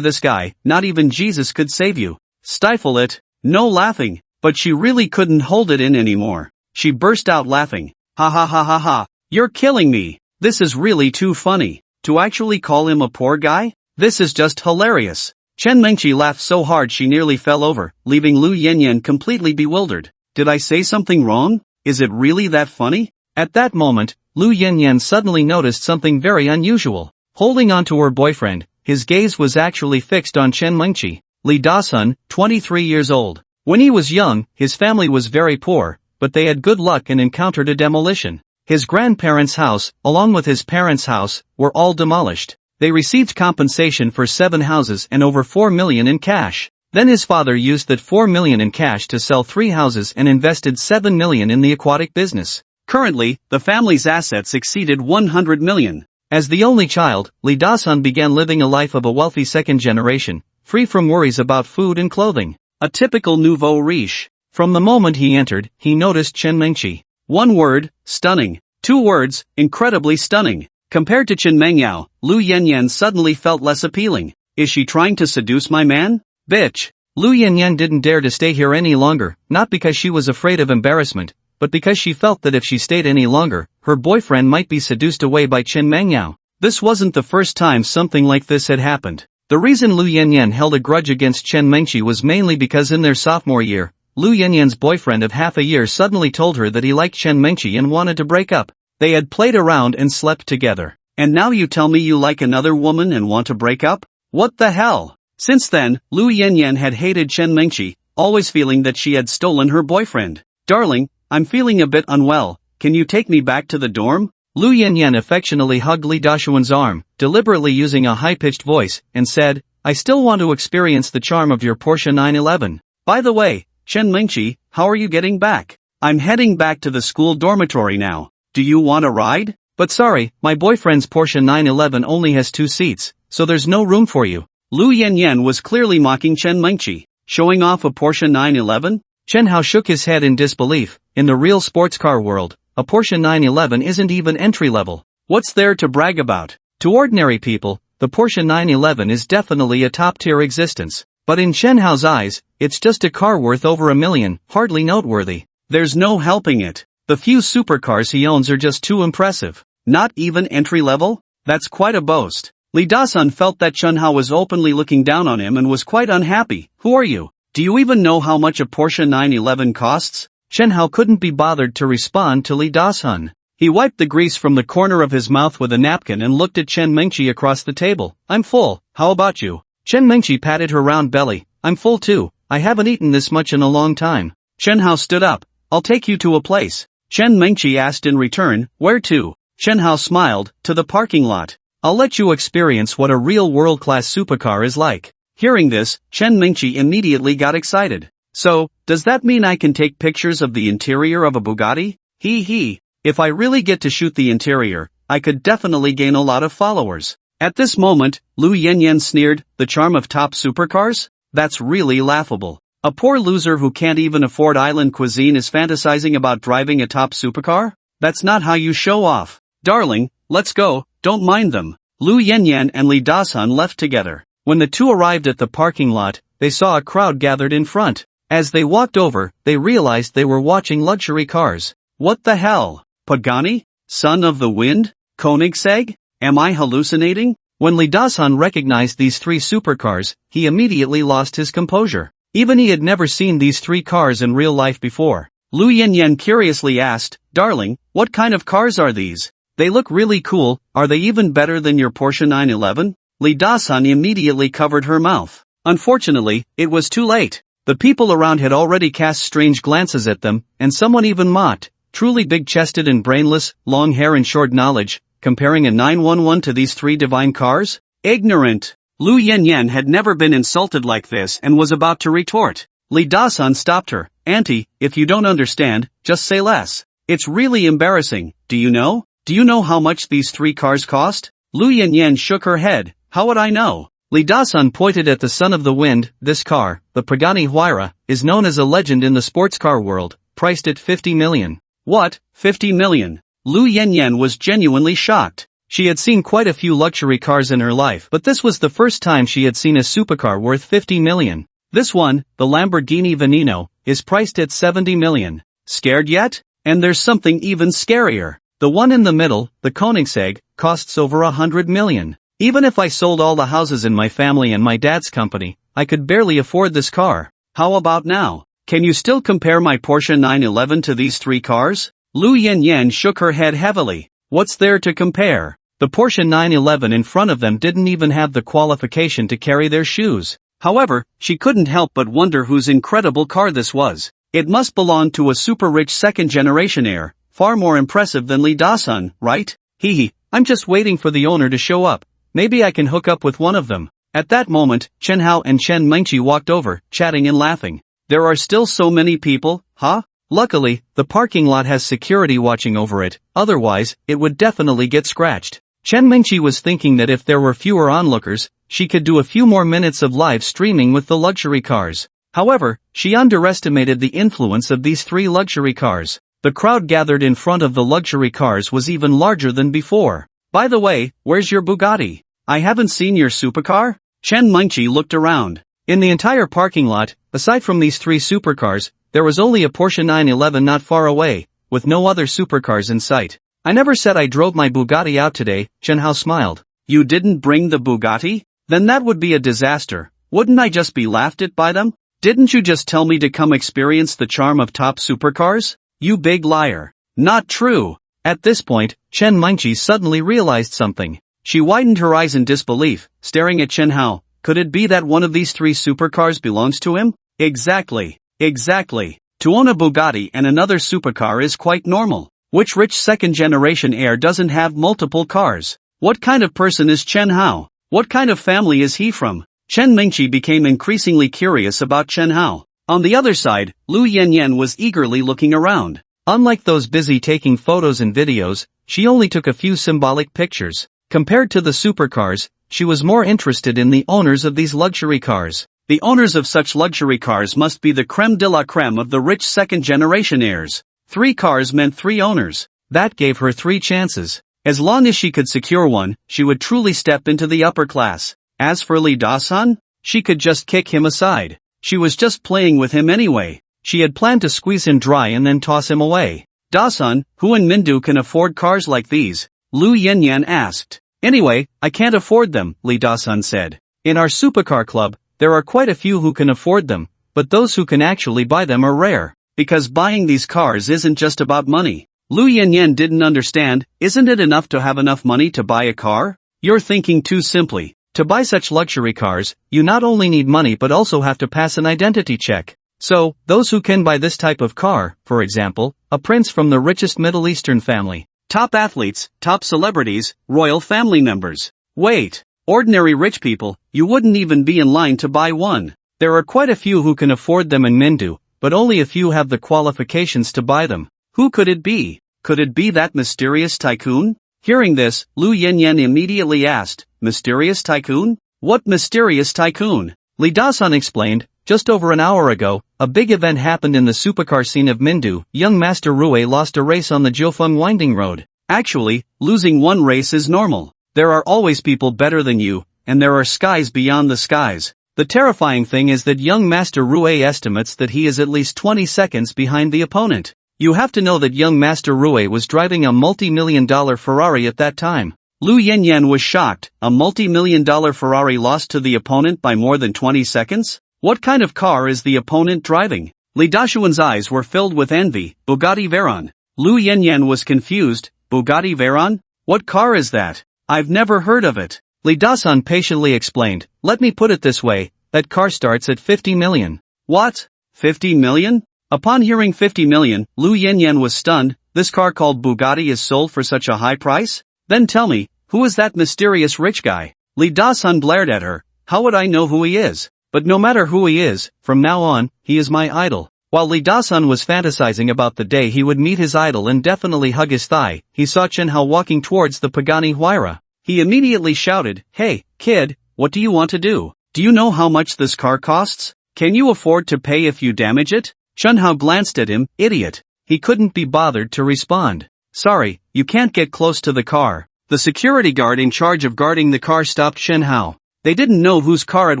this guy, not even Jesus could save you. Stifle it. No laughing. But she really couldn't hold it in anymore. She burst out laughing. Ha ha ha ha ha. You're killing me. This is really too funny. To actually call him a poor guy? This is just hilarious. Chen Mingqi laughed so hard she nearly fell over, leaving Lu Yanyan completely bewildered. Did I say something wrong? Is it really that funny? At that moment, Lu Yanyan suddenly noticed something very unusual. Holding on to her boyfriend, his gaze was actually fixed on Chen Mingqi. Li Dasun, 23 years old. When he was young, his family was very poor, but they had good luck and encountered a demolition. His grandparents' house, along with his parents' house, were all demolished. They received compensation for 7 houses and over 4 million in cash. Then his father used that 4 million in cash to sell 3 houses and invested 7 million in the aquatic business. Currently, the family's assets exceeded 100 million. As the only child, Li Dasun began living a life of a wealthy second generation, free from worries about food and clothing. A typical nouveau riche. From the moment he entered, he noticed Chen Mingqi. 1 word, stunning. 2 words, incredibly stunning. Compared to Chen Mengyao, Lu Yanyan suddenly felt less appealing. Is she trying to seduce my man? Bitch. Lu Yanyan didn't dare to stay here any longer, not because she was afraid of embarrassment, but because she felt that if she stayed any longer, her boyfriend might be seduced away by Chen Mengyao. This wasn't the first time something like this had happened. The reason Lu Yanyan held a grudge against Chen Mingqi was mainly because in their sophomore year, Lu Yanyan's boyfriend of half a year suddenly told her that he liked Chen Mingqi and wanted to break up. They had played around and slept together. And now you tell me you like another woman and want to break up? What the hell? Since then, Lu Yanyan had hated Chen Mingqi, always feeling that she had stolen her boyfriend. Darling, I'm feeling a bit unwell, can you take me back to the dorm? Lu Yanyan affectionately hugged Li Dashuan's arm, deliberately using a high-pitched voice, and said, I still want to experience the charm of your Porsche 911. By the way, Chen Mingqi, how are you getting back? I'm heading back to the school dormitory now. Do you want a ride? But sorry, my boyfriend's Porsche 911 only has 2 seats, so there's no room for you. Lu Yanyan was clearly mocking Chen Mingqi, showing off a Porsche 911? Chen Hao shook his head in disbelief. In the real sports car world, a Porsche 911 isn't even entry-level. What's there to brag about? To ordinary people, the Porsche 911 is definitely a top-tier existence. But in Chen Hao's eyes, it's just a car worth over $1 million, hardly noteworthy. There's no helping it. The few supercars he owns are just too impressive. Not even entry-level? That's quite a boast. Li Dasun felt that Chen Hao was openly looking down on him and was quite unhappy. Who are you? Do you even know how much a Porsche 911 costs? Chen Hao couldn't be bothered to respond to Li Dasun. He wiped the grease from the corner of his mouth with a napkin and looked at Chen Mingqi across the table. I'm full, how about you? Chen Mingqi patted her round belly. I'm full too, I haven't eaten this much in a long time. Chen Hao stood up. I'll take you to a place. Chen Mingqi asked in return, where to? Chen Hao smiled, to the parking lot. I'll let you experience what a real world-class supercar is like. Hearing this, Chen Mingqi immediately got excited. So, does that mean I can take pictures of the interior of a Bugatti? Hee. If I really get to shoot the interior, I could definitely gain a lot of followers. At this moment, Lu Yanyan sneered, the charm of top supercars? That's really laughable. A poor loser who can't even afford island cuisine is fantasizing about driving a top supercar? That's not how you show off. Darling, let's go, don't mind them. Lu Yanyan and Li Dasan left together. When the two arrived at the parking lot, they saw a crowd gathered in front. As they walked over, they realized they were watching luxury cars. What the hell? Pagani? Son of the Wind? Koenigsegg? Am I hallucinating? When Li Dasan recognized these three supercars, he immediately lost his composure. Even he had never seen these three cars in real life before. Lu Yanyan curiously asked, Darling, what kind of cars are these? They look really cool, are they even better than your Porsche 911? Li Dasan immediately covered her mouth. Unfortunately, it was too late. The people around had already cast strange glances at them, and someone even mocked, truly big-chested and brainless, long hair and short knowledge, comparing a 911 to these three divine cars? Ignorant! Lu Yanyan had never been insulted like this and was about to retort. Li Dasan stopped her. Auntie, if you don't understand, just say less. It's really embarrassing, do you know? Do you know how much these three cars cost? Lu Yanyan shook her head. How would I know? Li Dasan pointed at the Son of the Wind. This car, the Pagani Huayra, is known as a legend in the sports car world, priced at 50 million. What, 50 million? Lu Yanyan was genuinely shocked. She had seen quite a few luxury cars in her life, but this was the first time she had seen a supercar worth 50 million. This one, the Lamborghini Veneno, is priced at 70 million. Scared yet? And there's something even scarier. The one in the middle, the Koenigsegg, costs over 100 million. Even if I sold all the houses in my family and my dad's company, I could barely afford this car. How about now? Can you still compare my Porsche 911 to these three cars? Lu Yanyan shook her head heavily. What's there to compare? The Porsche 911 in front of them didn't even have the qualification to carry their shoes. However, she couldn't help but wonder whose incredible car this was. It must belong to a super-rich second-generation heir, far more impressive than Li Dasan, right? Hehe, I'm just waiting for the owner to show up. Maybe I can hook up with one of them. At that moment, Chen Hao and Chen Mengqi walked over, chatting and laughing. There are still so many people, huh? Luckily, the parking lot has security watching over it, otherwise, it would definitely get scratched. Chen Mengqi was thinking that if there were fewer onlookers, she could do a few more minutes of live streaming with the luxury cars. However, she underestimated the influence of these three luxury cars. The crowd gathered in front of the luxury cars was even larger than before. By the way, where's your Bugatti? I haven't seen your supercar? Chen Mengqi looked around. In the entire parking lot, aside from these three supercars, there was only a Porsche 911 not far away, with no other supercars in sight. I never said I drove my Bugatti out today, Chen Hao smiled. You didn't bring the Bugatti? Then that would be a disaster. Wouldn't I just be laughed at by them? Didn't you just tell me to come experience the charm of top supercars? You big liar. Not true. At this point, Chen Mengqi suddenly realized something. She widened her eyes in disbelief, staring at Chen Hao. Could it be that one of these three supercars belongs to him? Exactly. To own a Bugatti and another supercar is quite normal. Which rich second-generation heir doesn't have multiple cars? What kind of person is Chen Hao? What kind of family is he from? Chen Mengqi became increasingly curious about Chen Hao. On the other side, Lu Yanyan was eagerly looking around. Unlike those busy taking photos and videos, she only took a few symbolic pictures. Compared to the supercars, she was more interested in the owners of these luxury cars. The owners of such luxury cars must be the creme de la creme of the rich second-generation heirs. 3 cars meant 3 owners. That gave her 3 chances. As long as she could secure one, she would truly step into the upper class. As for Li Dasan, she could just kick him aside. She was just playing with him anyway. She had planned to squeeze him dry and then toss him away. Dasan, who in Mindu can afford cars like these? Lu Yanyan asked. Anyway, I can't afford them, Li Dasan said. In our supercar club, there are quite a few who can afford them, but those who can actually buy them are rare. Because buying these cars isn't just about money. Lu Yanyan didn't understand. Isn't it enough to have enough money to buy a car? You're thinking too simply. To buy such luxury cars, you not only need money but also have to pass an identity check. So, those who can buy this type of car, for example, a prince from the richest Middle Eastern family, top athletes, top celebrities, royal family members. Wait, ordinary rich people, you wouldn't even be in line to buy one. There are quite a few who can afford them in Mindu, but only a few have the qualifications to buy them. Who could it be? Could it be that mysterious tycoon? Hearing this, Lu Yanyan immediately asked, Mysterious tycoon? What mysterious tycoon? Li Dasan explained, just over an hour ago, a big event happened in the supercar scene of Mindu. Young Master Rue lost a race on the Jiufeng winding road. Actually, losing one race is normal. There are always people better than you, and there are skies beyond the skies. The terrifying thing is that young Master Rue estimates that he is at least 20 seconds behind the opponent. You have to know that young Master Rue was driving a multi-million-dollar Ferrari at that time. Lu Yanyan was shocked. A multi-million-dollar Ferrari lost to the opponent by more than 20 seconds? What kind of car is the opponent driving? Li Dashuan's eyes were filled with envy. Bugatti Veyron. Lu Yanyan was confused. Bugatti Veyron? What car is that? I've never heard of it. Li Dasan patiently explained, let me put it this way, that car starts at 50 million. What? 50 million? Upon hearing 50 million, Lu Yanyan was stunned. This car called Bugatti is sold for such a high price? Then tell me, who is that mysterious rich guy? Li Dasan blared at her. How would I know who he is? But no matter who he is, from now on, he is my idol. While Li Dasan was fantasizing about the day he would meet his idol and definitely hug his thigh, he saw Chen Hao walking towards the Pagani Huayra. He immediately shouted, hey, kid, what do you want to do? Do you know how much this car costs? Can you afford to pay if you damage it? Chen Hao glanced at him, idiot. He couldn't be bothered to respond. Sorry, you can't get close to the car. The security guard in charge of guarding the car stopped Chen Hao. They didn't know whose car it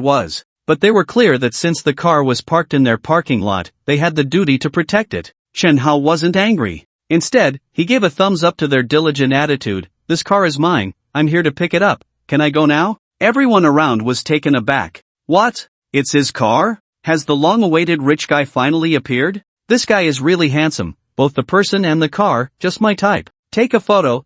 was, but they were clear that since the car was parked in their parking lot, they had the duty to protect it. Chen Hao wasn't angry. Instead, he gave a thumbs up to their diligent attitude. This car is mine. I'm here to pick it up. Can I go now? Everyone around was taken aback. What? It's his car? Has the long-awaited rich guy finally appeared? This guy is really handsome, both the person and the car, just my type. Take a photo,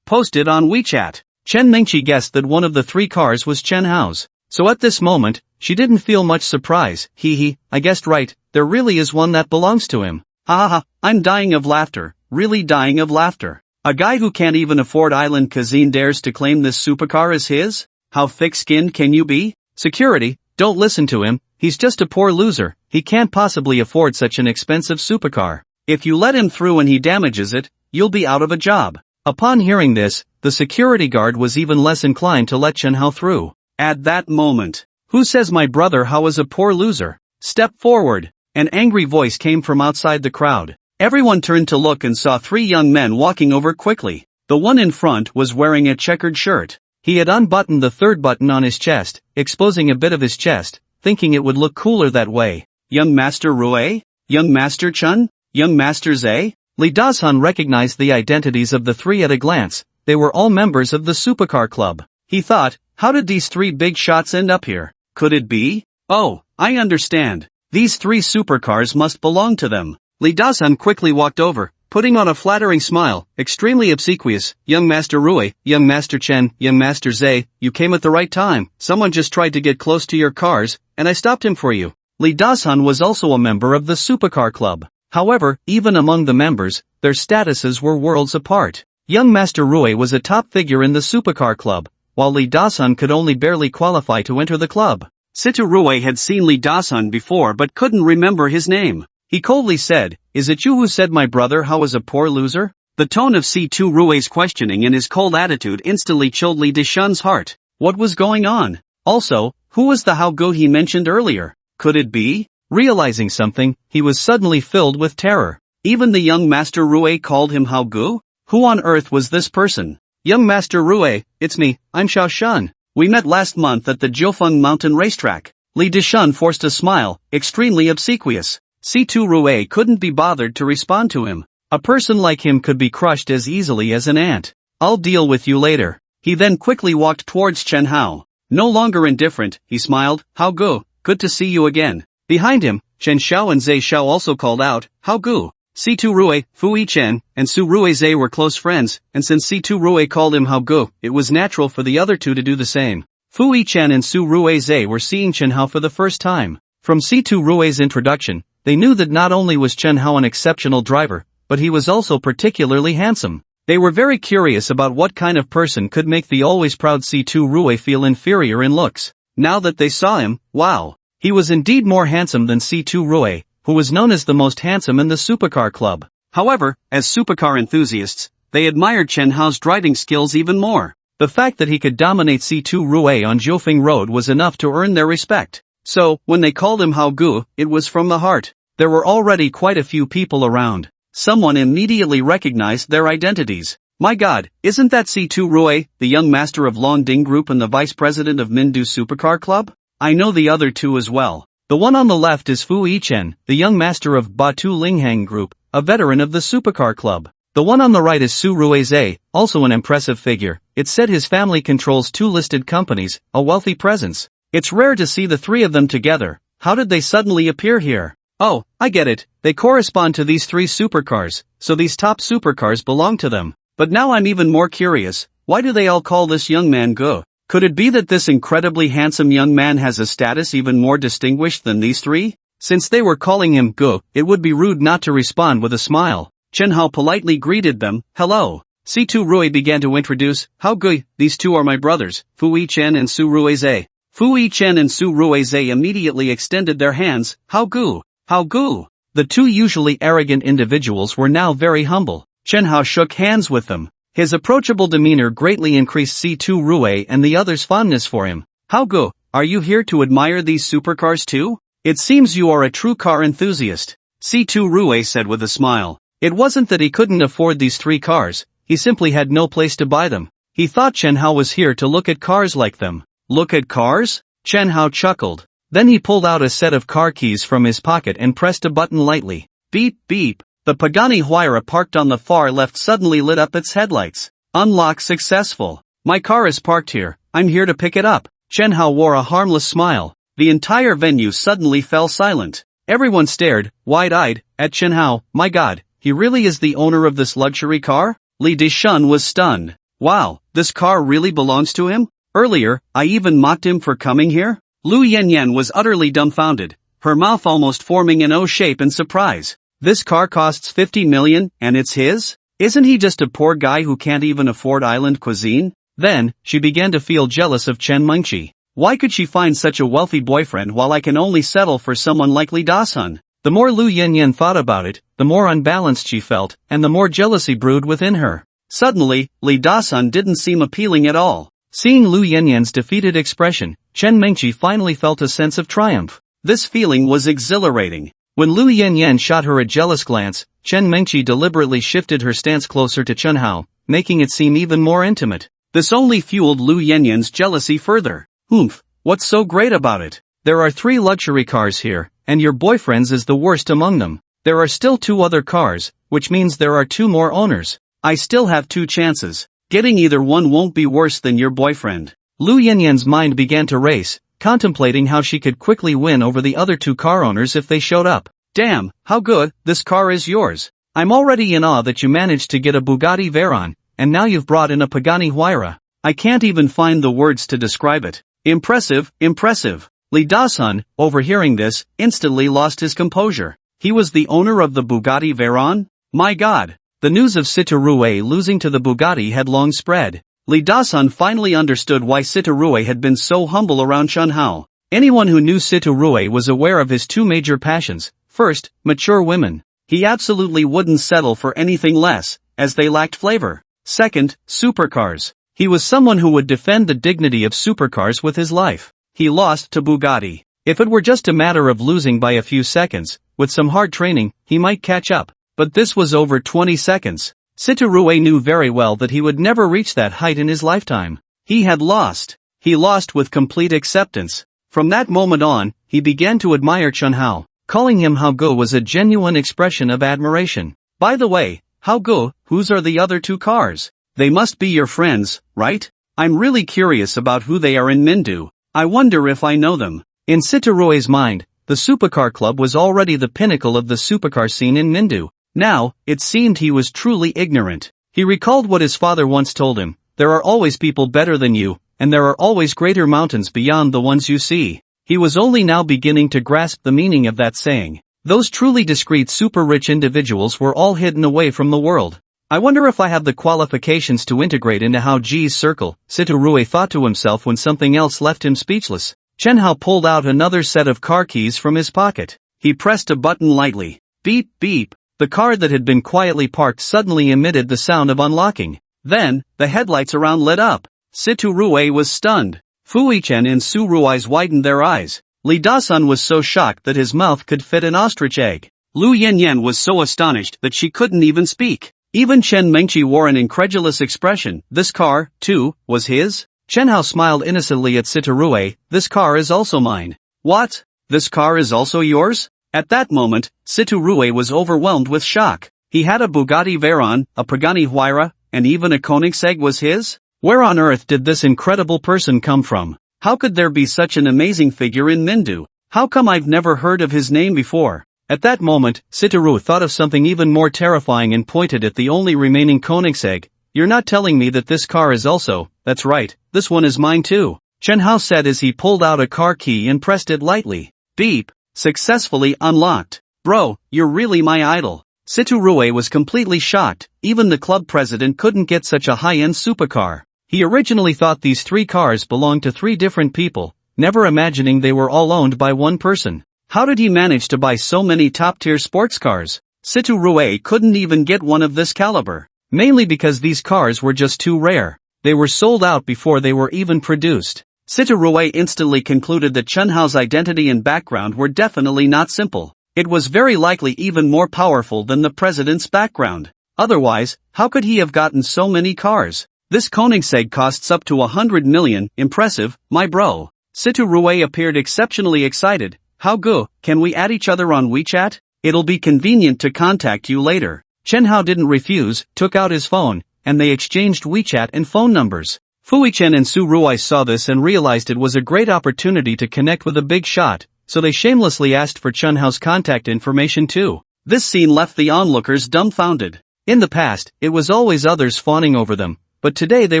Post it on WeChat. Chen Mingqi guessed that one of the three cars was Chen Hao's. So at this moment, she didn't feel much surprise. I guessed right, there really is one that belongs to him. Ha ha ha, I'm dying of laughter, really dying of laughter. A guy who can't even afford Island Cuisine dares to claim this supercar is his? How thick-skinned can you be? Security, don't listen to him, he's just a poor loser, he can't possibly afford such an expensive supercar. If you let him through and he damages it, you'll be out of a job. Upon hearing this, the security guard was even less inclined to let Chen Hao through. At that moment, who says my brother Hao is a poor loser? Step forward. An angry voice came from outside the crowd. Everyone turned to look and saw three young men walking over quickly. The one in front was wearing a checkered shirt. He had unbuttoned the third button on his chest, exposing a bit of his chest, thinking it would look cooler that way. Young Master Rue? Young Master Chun? Young Master Zhe? Li Dasan recognized the identities of the three at a glance. They were all members of the Supercar Club. He thought, how did these three big shots end up here? Could it be? Oh, I understand. These three supercars must belong to them. Li Dasan quickly walked over, putting on a flattering smile, extremely obsequious. Young Master Rue, Young Master Chen, Young Master Zhe, you came at the right time. Someone just tried to get close to your cars, and I stopped him for you. Li Dasan was also a member of the Supercar Club. However, even among the members, their statuses were worlds apart. Young Master Rue was a top figure in the Supercar Club, while Li Dasan could only barely qualify to enter the club. Situ Rue had seen Li Dasan before but couldn't remember his name. He coldly said, is it you who said my brother Hao is a poor loser? The tone of Situ Rue's questioning and his cold attitude instantly chilled Li Dashun's heart. What was going on? Also, who was the Hao Gu he mentioned earlier? Could it be? Realizing something, he was suddenly filled with terror. Even the young Master Rue called him Hao Gu? Who on earth was this person? Young Master Rue, it's me, I'm Xiao Shun. We met last month at the Jiufeng Mountain racetrack. Li Dashun forced a smile, extremely obsequious. Situ Rue couldn't be bothered to respond to him. A person like him could be crushed as easily as an ant. I'll deal with you later. He then quickly walked towards Chen Hao. No longer indifferent, he smiled, Hao Gu, good to see you again. Behind him, Chen Xiao and Zhe Xiao also called out, Hao Gu. Situ Rue, Fu Yichen, and Su Rue Zhe were close friends, and since Situ Rue called him Hao Gu, it was natural for the other two to do the same. Fu Yichen and Su Rue Zhe were seeing Chen Hao for the first time. From Situ Rue's introduction, they knew that not only was Chen Hao an exceptional driver, but he was also particularly handsome. They were very curious about what kind of person could make the always proud Situ Rue feel inferior in looks. Now that they saw him, wow! He was indeed more handsome than Situ Rue, who was known as the most handsome in the Supercar Club. However, as supercar enthusiasts, they admired Chen Hao's driving skills even more. The fact that he could dominate Situ Rue on Jiufeng Road was enough to earn their respect. So, when they called him Hao Gu, it was from the heart. There were already quite a few people around. someone immediately recognized their identities. My god, isn't that C2 Rue, the young master of Longding Group and the vice president of Mindu Supercar Club? I know the other two as well. The one on the left is Fu Yichen, the young master of Batu Linghang Group, a veteran of the Supercar Club. The one on the right is Su Ruize, also an impressive figure. It's said his family controls 2 listed companies, a wealthy presence. It's rare to see the 3 of them together. How did they suddenly appear here? Oh, I get it. They correspond to these 3 supercars, so these top supercars belong to them. But now I'm even more curious, why do they all call this young man Go? Could it be that this incredibly handsome young man has a status even more distinguished than these 3? Since they were calling him Go, it would be rude not to respond with a smile. Chen Hao politely greeted them. Hello. C2 Rui began to introduce. How Go, these 2 are my brothers, Fu Yichen and Su Ruize. Fu Yichen and Su Ruize immediately extended their hands. How Go? How Go? The 2 usually arrogant individuals were now very humble. Chen Hao shook hands with them. His approachable demeanor greatly increased C2 Rue and the others' fondness for him. How Go, are you here to admire these supercars too? It seems you are a true car enthusiast. C2 Rue said with a smile. It wasn't that he couldn't afford these 3 cars, he simply had no place to buy them. He thought Chen Hao was here to look at cars like them. Look at cars? Chen Hao chuckled. Then he pulled out a set of car keys from his pocket and pressed a button lightly. Beep beep. The Pagani Huayra parked on the far left suddenly lit up its headlights. Unlock successful. My car is parked here, I'm here to pick it up. Chen Hao wore a harmless smile. The entire venue suddenly fell silent. Everyone stared, wide-eyed, at Chen Hao. My god, he really is the owner of this luxury car? Li Dishun was stunned. Wow, this car really belongs to him? Earlier, I even mocked him for coming here? Lu Yanyan was utterly dumbfounded, her mouth almost forming an O shape in surprise. This car costs 50 million, and it's his? Isn't he just a poor guy who can't even afford island cuisine? Then, she began to feel jealous of Chen Mengqi. Why could she find such a wealthy boyfriend while I can only settle for someone like Li Dasun? The more Lu Yanyan thought about it, the more unbalanced she felt, and the more jealousy brewed within her. Suddenly, Li Dasun didn't seem appealing at all. Seeing Lu Yanyan's defeated expression, Chen Mengqi finally felt a sense of triumph. This feeling was exhilarating. When Lu Yanyan shot her a jealous glance, Chen Mengqi deliberately shifted her stance closer to Chen Hao, making it seem even more intimate. This only fueled Lu Yanyan's jealousy further. Oomph, what's so great about it? There are 3 luxury cars here, and your boyfriend's is the worst among them. There are still 2 other cars, which means there are 2 more owners. I still have 2 chances. Getting either one won't be worse than your boyfriend. Lu Yanyan's mind began to race, contemplating how she could quickly win over the other 2 car owners if they showed up. Damn, how good, this car is yours. I'm already in awe that you managed to get a Bugatti Veyron, and now you've brought in a Pagani Huayra. I can't even find the words to describe it. Impressive, impressive. Li Dasun, overhearing this, instantly lost his composure. He was the owner of the Bugatti Veyron? My god. The news of Citarue losing to the Bugatti had long spread. Li Dasun finally understood why Citarue had been so humble around Chen Hao. Anyone who knew Citarue was aware of his 2 major passions. First, mature women. He absolutely wouldn't settle for anything less, as they lacked flavor. Second, supercars. He was someone who would defend the dignity of supercars with his life. He lost to Bugatti. If it were just a matter of losing by a few seconds, with some hard training, he might catch up. But this was over 20 seconds. Citarue knew very well that he would never reach that height in his lifetime. He had lost. He lost with complete acceptance. From that moment on, he began to admire Chen Hao. Calling him Hao Go was a genuine expression of admiration. By the way, Hao Go, whose are the other 2 cars? They must be your friends, right? I'm really curious about who they are in Mindu. I wonder if I know them. In Citarue's mind, the Supercar Club was already the pinnacle of the supercar scene in Mindu. Now, it seemed he was truly ignorant. He recalled what his father once told him, there are always people better than you, and there are always greater mountains beyond the ones you see. He was only now beginning to grasp the meaning of that saying. Those truly discreet super-rich individuals were all hidden away from the world. I wonder if I have the qualifications to integrate into Hao Ji's circle, Citarue thought to himself when something else left him speechless. Chen Hao pulled out another set of car keys from his pocket. He pressed a button lightly. Beep beep. The car that had been quietly parked suddenly emitted the sound of unlocking. Then, the headlights around lit up. Citarue was stunned. Fu Yichen and Su Ruize widened their eyes. Li Dasun was so shocked that his mouth could fit an ostrich egg. Lu Yanyan was so astonished that she couldn't even speak. Even Chen Mengqi wore an incredulous expression. This car, too, was his? Chen Hao smiled innocently at Sitarue. This car is also mine. What? This car is also yours? At that moment, Sitarue was overwhelmed with shock. He had a Bugatti Veyron, a Pagani Huayra, and even a Koenigsegg was his? Where on earth did this incredible person come from? How could there be such an amazing figure in Mindu? How come I've never heard of his name before? At that moment, Sitaru thought of something even more terrifying and pointed at the only remaining Koenigsegg. You're not telling me that this car is also, that's right, this one is mine too. Chen Hao said as he pulled out a car key and pressed it lightly. Beep. Successfully unlocked. Bro, you're really my idol. Sitarue was completely shocked. Even the club president couldn't get such a high-end supercar. He originally thought these 3 cars belonged to 3 different people, never imagining they were all owned by one person. How did he manage to buy so many top-tier sports cars? Sitarue couldn't even get one of this caliber. Mainly because these cars were just too rare. They were sold out before they were even produced. Sitarue instantly concluded that Chen Hao's identity and background were definitely not simple. It was very likely even more powerful than the president's background. Otherwise, how could he have gotten so many cars? This Koenigsegg costs up to 100 million, impressive, my bro. Sitarue appeared exceptionally excited. How good, can we add each other on WeChat? It'll be convenient to contact you later. Chen Hao didn't refuse, took out his phone, and they exchanged WeChat and phone numbers. Fuichen and Su Ruai saw this and realized it was a great opportunity to connect with a big shot, so they shamelessly asked for Chen Hao's contact information too. This scene left the onlookers dumbfounded. In the past, it was always others fawning over them, but today they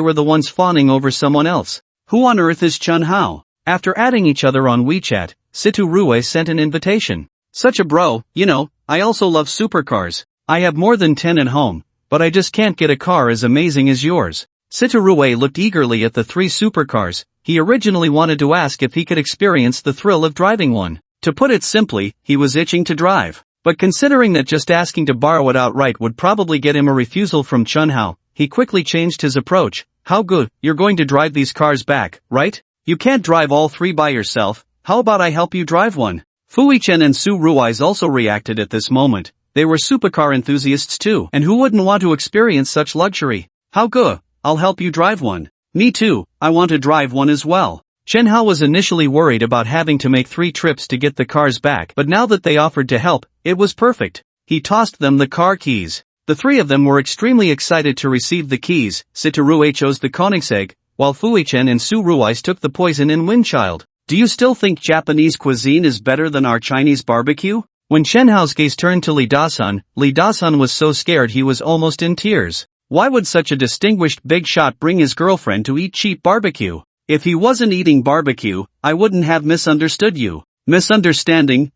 were the ones fawning over someone else. Who on earth is Chen Hao? After adding each other on WeChat, Sitarue sent an invitation. Such a bro, you know, I also love supercars. I have more than 10 at home, but I just can't get a car as amazing as yours. Sitarue looked eagerly at the 3 supercars. He originally wanted to ask if he could experience the thrill of driving one. To put it simply, he was itching to drive. But considering that just asking to borrow it outright would probably get him a refusal from Chen Hao, he quickly changed his approach. How good, you're going to drive these cars back, right? You can't drive all 3 by yourself. How about I help you drive one? Fuichen and Su Rui's also reacted at this moment. They were supercar enthusiasts too, and who wouldn't want to experience such luxury? How good, I'll help you drive one. Me too, I want to drive one as well. Chen Hao was initially worried about having to make 3 trips to get the cars back, but now that they offered to help, it was perfect. He tossed them the car keys. The 3 of them were extremely excited to receive the keys. Sitarue chose the Koenigsegg, while Fuichen and Su Rui's took the poison in Windchild. Do you still think Japanese cuisine is better than our Chinese barbecue? When Chen Hao's gaze turned to Li Dasun was so scared he was almost in tears. Why would such a distinguished big shot bring his girlfriend to eat cheap barbecue? If he wasn't eating barbecue, I wouldn't have misunderstood you. Misunderstanding.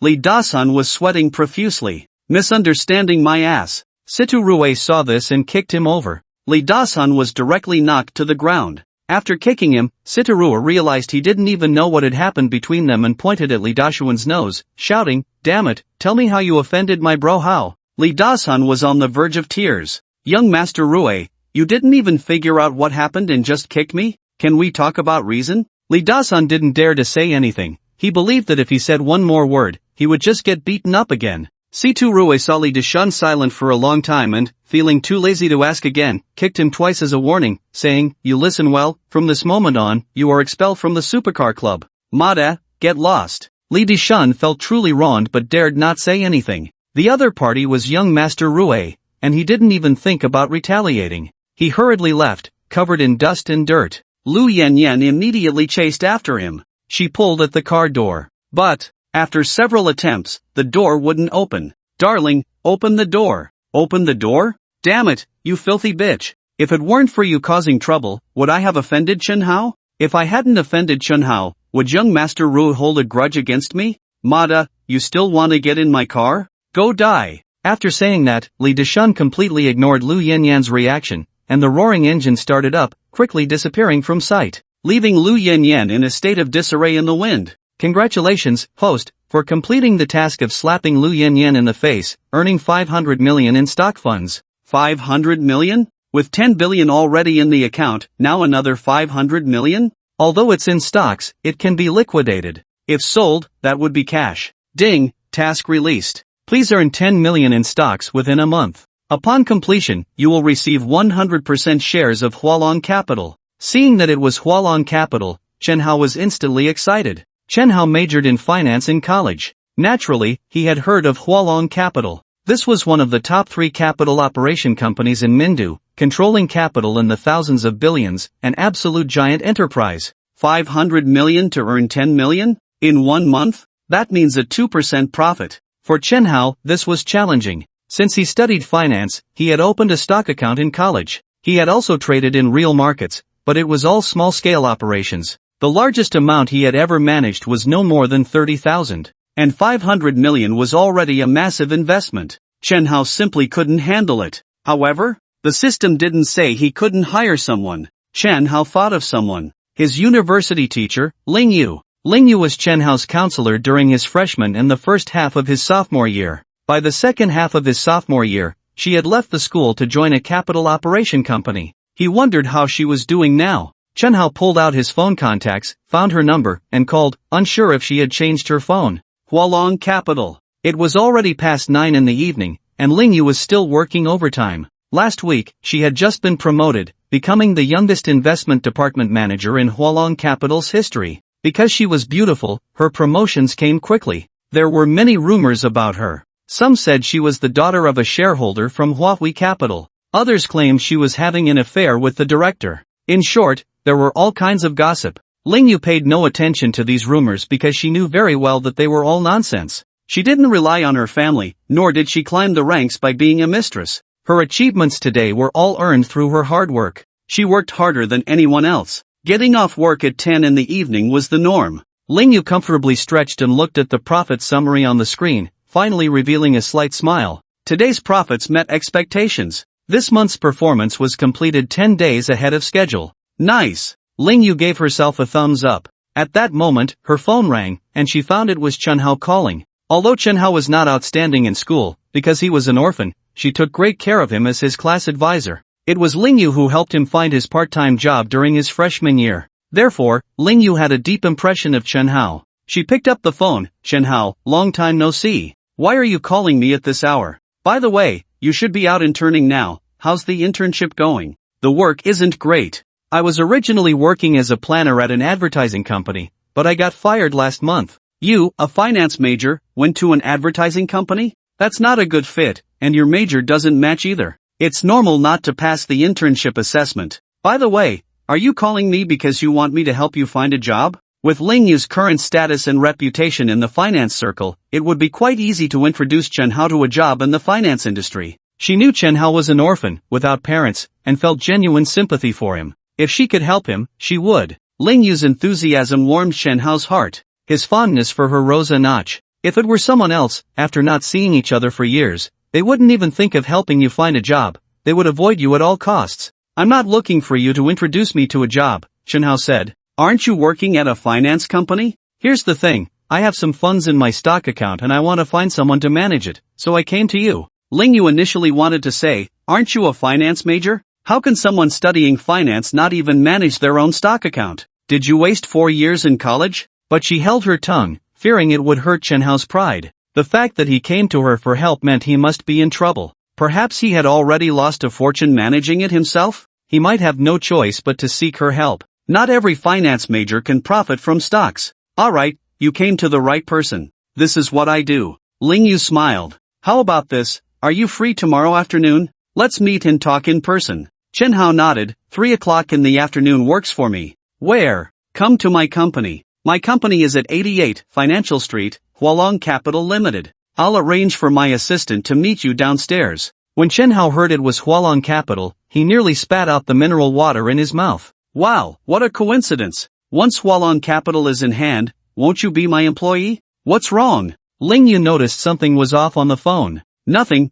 Li Dasun was sweating profusely. Misunderstanding my ass. Sitarue saw this and kicked him over. Li Dasun was directly knocked to the ground. After kicking him, Sitarue realized he didn't even know what had happened between them and pointed at Li Dasun's nose, shouting, "Damn it, tell me how you offended my bro how." Li Dasun was on the verge of tears. Young Master Rue, you didn't even figure out what happened and just kicked me? Can we talk about reason? Li Dasun didn't dare to say anything. He believed that if he said one more word, he would just get beaten up again. Sitarue saw Li Dasun silent for a long time and, feeling too lazy to ask again, kicked him twice as a warning, saying, "You listen well, from this moment on, you are expelled from the supercar club. Mada, get lost." Li Dasun felt truly wronged but dared not say anything. The other party was young Master Rue, and he didn't even think about retaliating. He hurriedly left, covered in dust and dirt. Lu Yanyan immediately chased after him. She pulled at the car door. But, after several attempts, the door wouldn't open. "Darling, open the door." "Open the door? Damn it, you filthy bitch. If it weren't for you causing trouble, would I have offended Chen Hao? If I hadn't offended Chen Hao, would young Master Ru hold a grudge against me? Mada, you still want to get in my car? Go die." After saying that, Li Dasun completely ignored Lu Yanyan's reaction, and the roaring engine started up, quickly disappearing from sight, leaving Lu Yanyan in a state of disarray in the wind. Congratulations, host, for completing the task of slapping Lu Yanyan in the face, earning 500 million in stock funds. 500 million? With 10 billion already in the account, now another 500 million? Although it's in stocks, it can be liquidated. If sold, that would be cash. Ding, task released. Please earn 10 million in stocks within a month. Upon completion, you will receive 100% shares of Hualong Capital. Seeing that it was Hualong Capital, Chen Hao was instantly excited. Chen Hao majored in finance in college. Naturally, he had heard of Hualong Capital. This was one of the top 3 capital operation companies in Mindu, controlling capital in the thousands of billions, an absolute giant enterprise. 500 million to earn 10 million? In 1 month? That means a 2% profit. For Chen Hao, this was challenging. Since he studied finance, he had opened a stock account in college. He had also traded in real markets, but it was all small-scale operations. The largest amount he had ever managed was no more than 30,000. And 500 million was already a massive investment. Chen Hao simply couldn't handle it. However, the system didn't say he couldn't hire someone. Chen Hao thought of someone. His university teacher, Ling Yu. Ling Yu was Chen Hao's counselor during his freshman and the first half of his sophomore year. By the second half of his sophomore year, she had left the school to join a capital operation company. He wondered how she was doing now. Chen Hao pulled out his phone contacts, found her number, and called, unsure if she had changed her phone. Hualong Capital. It was already past 9 in the evening, and Ling Yu was still working overtime. Last week, she had just been promoted, becoming the youngest investment department manager in Hualong Capital's history. Because she was beautiful, her promotions came quickly. There were many rumors about her. Some said she was the daughter of a shareholder from Huawei Capital. Others claimed she was having an affair with the director. In short, there were all kinds of gossip. Ling Yu paid no attention to these rumors because she knew very well that they were all nonsense. She didn't rely on her family, nor did she climb the ranks by being a mistress. Her achievements today were all earned through her hard work. She worked harder than anyone else. Getting off work at 10 in the evening was the norm. Ling Yu comfortably stretched and looked at the profit summary on the screen, finally revealing a slight smile. Today's profits met expectations. This month's performance was completed 10 days ahead of schedule. Nice! Ling Yu gave herself a thumbs up. At that moment, her phone rang, and she found it was Chen Hao calling. Although Chen Hao was not outstanding in school, because he was an orphan, she took great care of him as his class advisor. It was Ling Yu who helped him find his part-time job during his freshman year. Therefore, Ling Yu had a deep impression of Chen Hao. She picked up the phone. Chen Hao, long time no see. Why are you calling me at this hour? By the way, you should be out interning now. How's the internship going? The work isn't great. I was originally working as a planner at an advertising company, but I got fired last month. You, a finance major, went to an advertising company? That's not a good fit, and your major doesn't match either. It's normal not to pass the internship assessment. By the way, are you calling me because you want me to help you find a job? With Ling Yu's current status and reputation in the finance circle, it would be quite easy to introduce Chen Hao to a job in the finance industry. She knew Chen Hao was an orphan, without parents, and felt genuine sympathy for him. If she could help him, she would. Ling Yu's enthusiasm warmed Chen Hao's heart. His fondness for her rose a notch. If it were someone else, after not seeing each other for years, they wouldn't even think of helping you find a job. They would avoid you at all costs. I'm not looking for you to introduce me to a job, Chen Hao said. Aren't you working at a finance company? Here's the thing, I have some funds in my stock account and I want to find someone to manage it, so I came to you. Ling Yu initially wanted to say, aren't you a finance major? How can someone studying finance not even manage their own stock account? Did you waste 4 years in college? But she held her tongue, fearing it would hurt Chen Hao's pride. The fact that he came to her for help meant he must be in trouble. Perhaps he had already lost a fortune managing it himself? He might have no choice but to seek her help. Not every finance major can profit from stocks. Alright, you came to the right person. This is what I do. Ling Yu smiled. How about this? Are you free tomorrow afternoon? Let's meet and talk in person. Chen Hao nodded. 3 o'clock in the afternoon works for me. Where? Come to my company. My company is at 88 Financial Street, Hualong Capital Limited. I'll arrange for my assistant to meet you downstairs. When Chen Hao heard it was Hualong Capital, he nearly spat out the mineral water in his mouth. Wow, what a coincidence. Once Hualong Capital is in hand, won't you be my employee? What's wrong? Ling Yu noticed something was off on the phone. Nothing,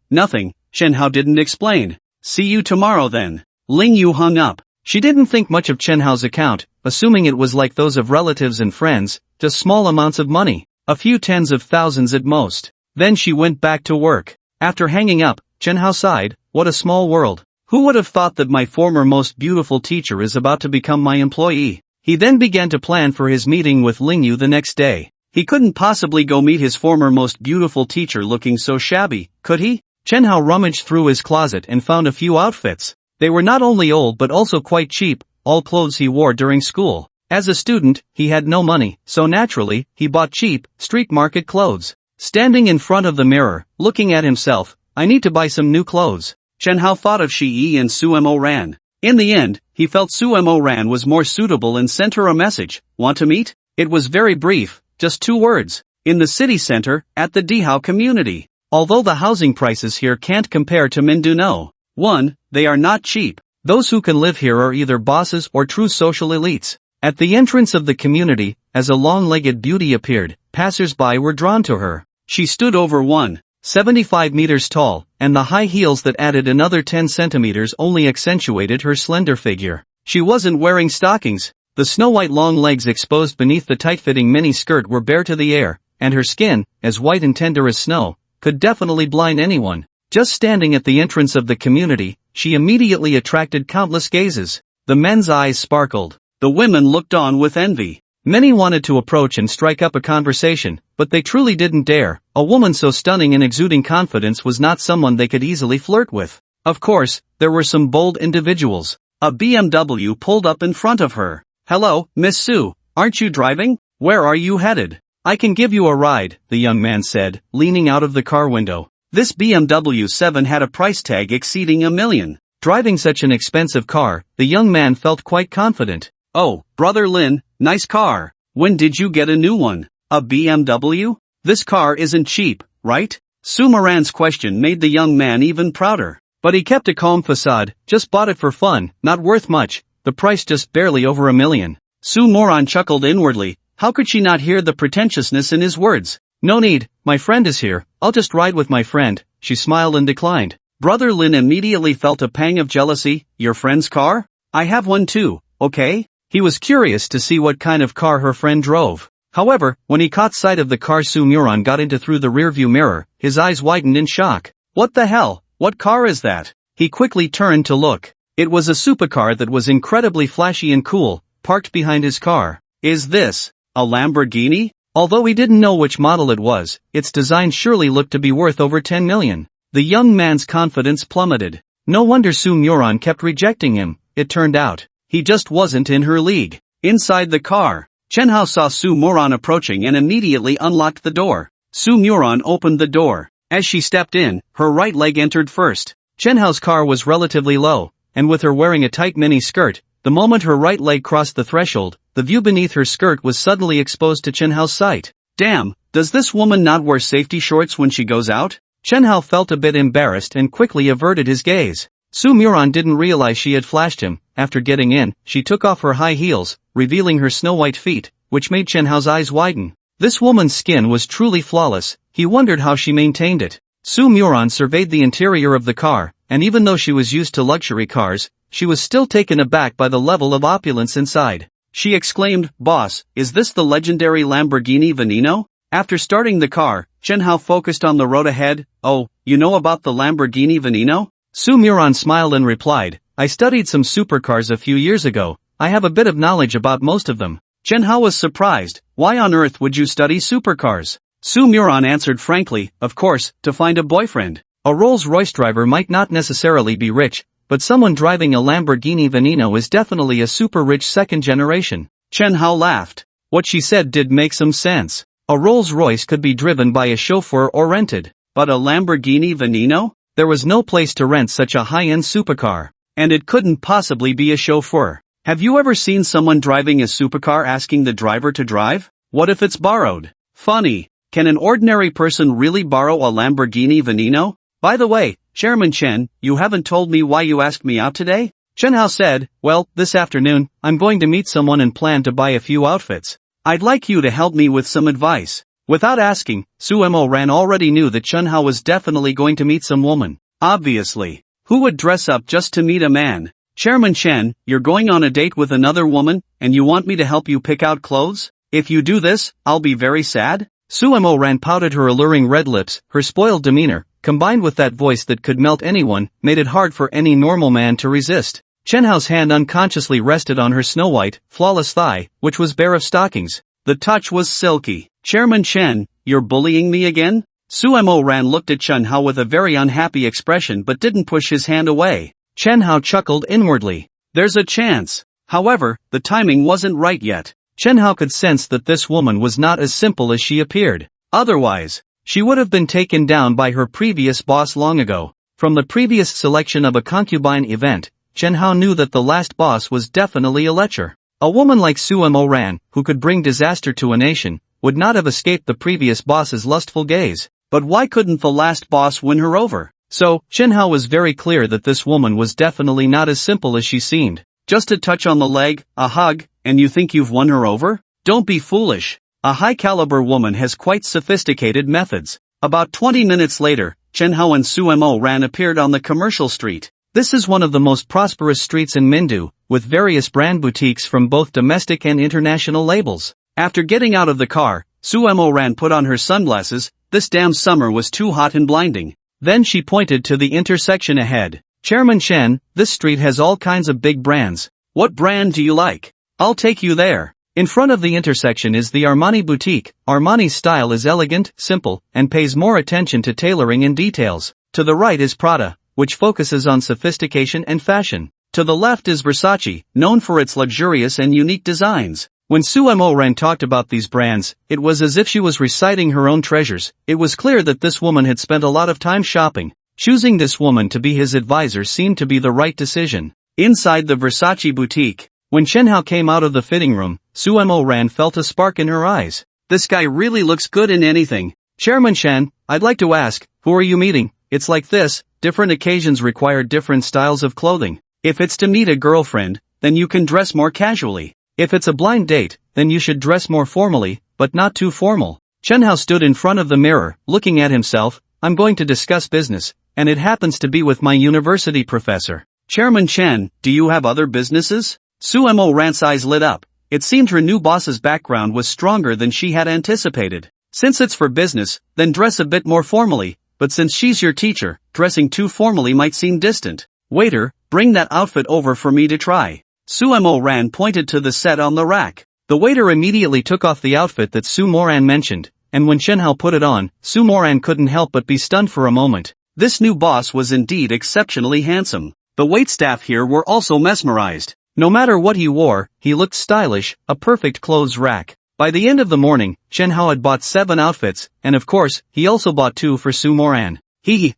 Chen Hao didn't explain. See you tomorrow then. Ling Yu hung up. She didn't think much of Chen Hao's account, assuming it was like those of relatives and friends, just small amounts of money, a few tens of thousands at most. Then she went back to work. After hanging up, Chen Hao sighed, what a small world. Who would have thought that my former most beautiful teacher is about to become my employee? He then began to plan for his meeting with Ling Yu the next day. He couldn't possibly go meet his former most beautiful teacher looking so shabby, could he? Chen Hao rummaged through his closet and found a few outfits. They were not only old but also quite cheap, all clothes he wore during school. As a student, he had no money, so naturally, he bought cheap, street market clothes. Standing in front of the mirror, looking at himself, I need to buy some new clothes. Chen Hao thought of Shi and Suemo Ran. In the end, he felt Suemo Ran was more suitable and sent her a message. Want to meet? It was very brief, just 2 words. In the city center, at the Dihao community. Although the housing prices here can't compare to Mindanao. 1. They are not cheap. Those who can live here are either bosses or true social elites. At the entrance of the community, as a long-legged beauty appeared, passers-by were drawn to her. She stood over 1.75 meters tall, and the high heels that added another 10 centimeters only accentuated her slender figure. She wasn't wearing stockings. The snow-white long legs exposed beneath the tight-fitting mini-skirt were bare to the air, and her skin, as white and tender as snow, could definitely blind anyone. Just standing at the entrance of the community, she immediately attracted countless gazes. The men's eyes sparkled. The women looked on with envy. Many wanted to approach and strike up a conversation, but they truly didn't dare. A woman so stunning and exuding confidence was not someone they could easily flirt with. Of course, there were some bold individuals. A BMW pulled up in front of her. Hello, Miss Sue, aren't you driving? Where are you headed? I can give you a ride, the young man said, leaning out of the car window. This BMW 7 had a price tag exceeding $1 million. Driving such an expensive car, the young man felt quite confident. Oh, Brother Lin, nice car. When did you get a new one? A BMW? This car isn't cheap, right? Su Moran's question made the young man even prouder. But he kept a calm facade, just bought it for fun, not worth much, the price just barely over $1 million. Su Moran chuckled inwardly. How could she not hear the pretentiousness in his words? No need, my friend is here, I'll just ride with my friend, she smiled and declined. Brother Lin immediately felt a pang of jealousy. Your friend's car? I have one too, okay? He was curious to see what kind of car her friend drove. However, when he caught sight of the car Su Muran got into through the rearview mirror, his eyes widened in shock. What the hell? What car is that? He quickly turned to look. It was a supercar that was incredibly flashy and cool, parked behind his car. Is this a Lamborghini? Although he didn't know which model it was, its design surely looked to be worth over 10 million. The young man's confidence plummeted. No wonder Su Muran kept rejecting him. It turned out, he just wasn't in her league. Inside the car, Chen Hao saw Su Muran approaching and immediately unlocked the door. Su Muran opened the door. As she stepped in, her right leg entered first. Chen Hao's car was relatively low, and with her wearing a tight mini skirt, the moment her right leg crossed the threshold, the view beneath her skirt was suddenly exposed to Chen Hao's sight. Damn, does this woman not wear safety shorts when she goes out? Chen Hao felt a bit embarrassed and quickly averted his gaze. Su Muran didn't realize she had flashed him. After getting in, she took off her high heels, revealing her snow-white feet, which made Chen Hao's eyes widen. This woman's skin was truly flawless. He wondered how she maintained it. Su Muran surveyed the interior of the car, and even though she was used to luxury cars, she was still taken aback by the level of opulence inside. She exclaimed, "Boss, is this the legendary Lamborghini Veneno?" After starting the car, Chen Hao focused on the road ahead. Oh, you know about the Lamborghini Veneno? Su Muran smiled and replied, I studied some supercars a few years ago. I have a bit of knowledge about most of them. Chen Hao was surprised. Why on earth would you study supercars? Su Muran answered frankly, of course, to find a boyfriend. A Rolls-Royce driver might not necessarily be rich, but someone driving a Lamborghini Veneno is definitely a super-rich second generation. Chen Hao laughed. What she said did make some sense. A Rolls-Royce could be driven by a chauffeur or rented. But a Lamborghini Veneno? There was no place to rent such a high-end supercar. And it couldn't possibly be a chauffeur. Have you ever seen someone driving a supercar asking the driver to drive? What if it's borrowed? Funny. Can an ordinary person really borrow a Lamborghini Veneno? By the way, Chairman Chen, you haven't told me why you asked me out today? Chen Hao said, well, this afternoon, I'm going to meet someone and plan to buy a few outfits. I'd like you to help me with some advice. Without asking, Suemo Ran already knew that Chen Hao was definitely going to meet some woman. Obviously. Who would dress up just to meet a man? Chairman Chen, you're going on a date with another woman, and you want me to help you pick out clothes? If you do this, I'll be very sad. Suemo Ran pouted her alluring red lips. Her spoiled demeanor, combined with that voice that could melt anyone, made it hard for any normal man to resist. Chen Hao's hand unconsciously rested on her snow-white, flawless thigh, which was bare of stockings. The touch was silky. Chairman Chen, you're bullying me again? Sumo Ran looked at Chen Hao with a very unhappy expression but didn't push his hand away. Chen Hao chuckled inwardly. There's a chance. However, the timing wasn't right yet. Chen Hao could sense that this woman was not as simple as she appeared. Otherwise, she would have been taken down by her previous boss long ago. From the previous selection of a concubine event, Chen Hao knew that the last boss was definitely a lecher. A woman like Sumo Ran, who could bring disaster to a nation, would not have escaped the previous boss's lustful gaze. But why couldn't the last boss win her over? So, Chen Hao was very clear that this woman was definitely not as simple as she seemed. Just a touch on the leg, a hug, and you think you've won her over? Don't be foolish. A high-caliber woman has quite sophisticated methods. About 20 minutes later, Chen Hao and Sumo Ran appeared on the commercial street. This is one of the most prosperous streets in Mindu, with various brand boutiques from both domestic and international labels. After getting out of the car, Sumo Ran put on her sunglasses. This damn summer was too hot and blinding. Then she pointed to the intersection ahead. Chairman Chen, this street has all kinds of big brands. What brand do you like? I'll take you there. In front of the intersection is the Armani boutique. Armani's style is elegant, simple, and pays more attention to tailoring and details. To the right is Prada, which focuses on sophistication and fashion. To the left is Versace, known for its luxurious and unique designs. When Sumo Ran talked about these brands, it was as if she was reciting her own treasures. It was clear that this woman had spent a lot of time shopping. Choosing this woman to be his advisor seemed to be the right decision. Inside the Versace boutique, when Chen Hao came out of the fitting room, Sumo Ran felt a spark in her eyes. This guy really looks good in anything. Chairman Chen, I'd like to ask, who are you meeting? It's like this, different occasions require different styles of clothing. If it's to meet a girlfriend, then you can dress more casually. If it's a blind date, then you should dress more formally, but not too formal. Chen Hao stood in front of the mirror, looking at himself. I'm going to discuss business, and it happens to be with my university professor. Chairman Chen, do you have other businesses? Sumo Ran's eyes lit up. It seemed her new boss's background was stronger than she had anticipated. Since it's for business, then dress a bit more formally, but since she's your teacher, dressing too formally might seem distant. Waiter, bring that outfit over for me to try. Sumo Ran pointed to the set on the rack. The waiter immediately took off the outfit that Sumo Ran mentioned, and when Chen Hao put it on, Sumo Ran couldn't help but be stunned for a moment. This new boss was indeed exceptionally handsome. The waitstaff here were also mesmerized. No matter what he wore, he looked stylish, a perfect clothes rack. By the end of the morning, Chen Hao had bought 7 outfits, and of course, he also bought 2 for Sumo Ran.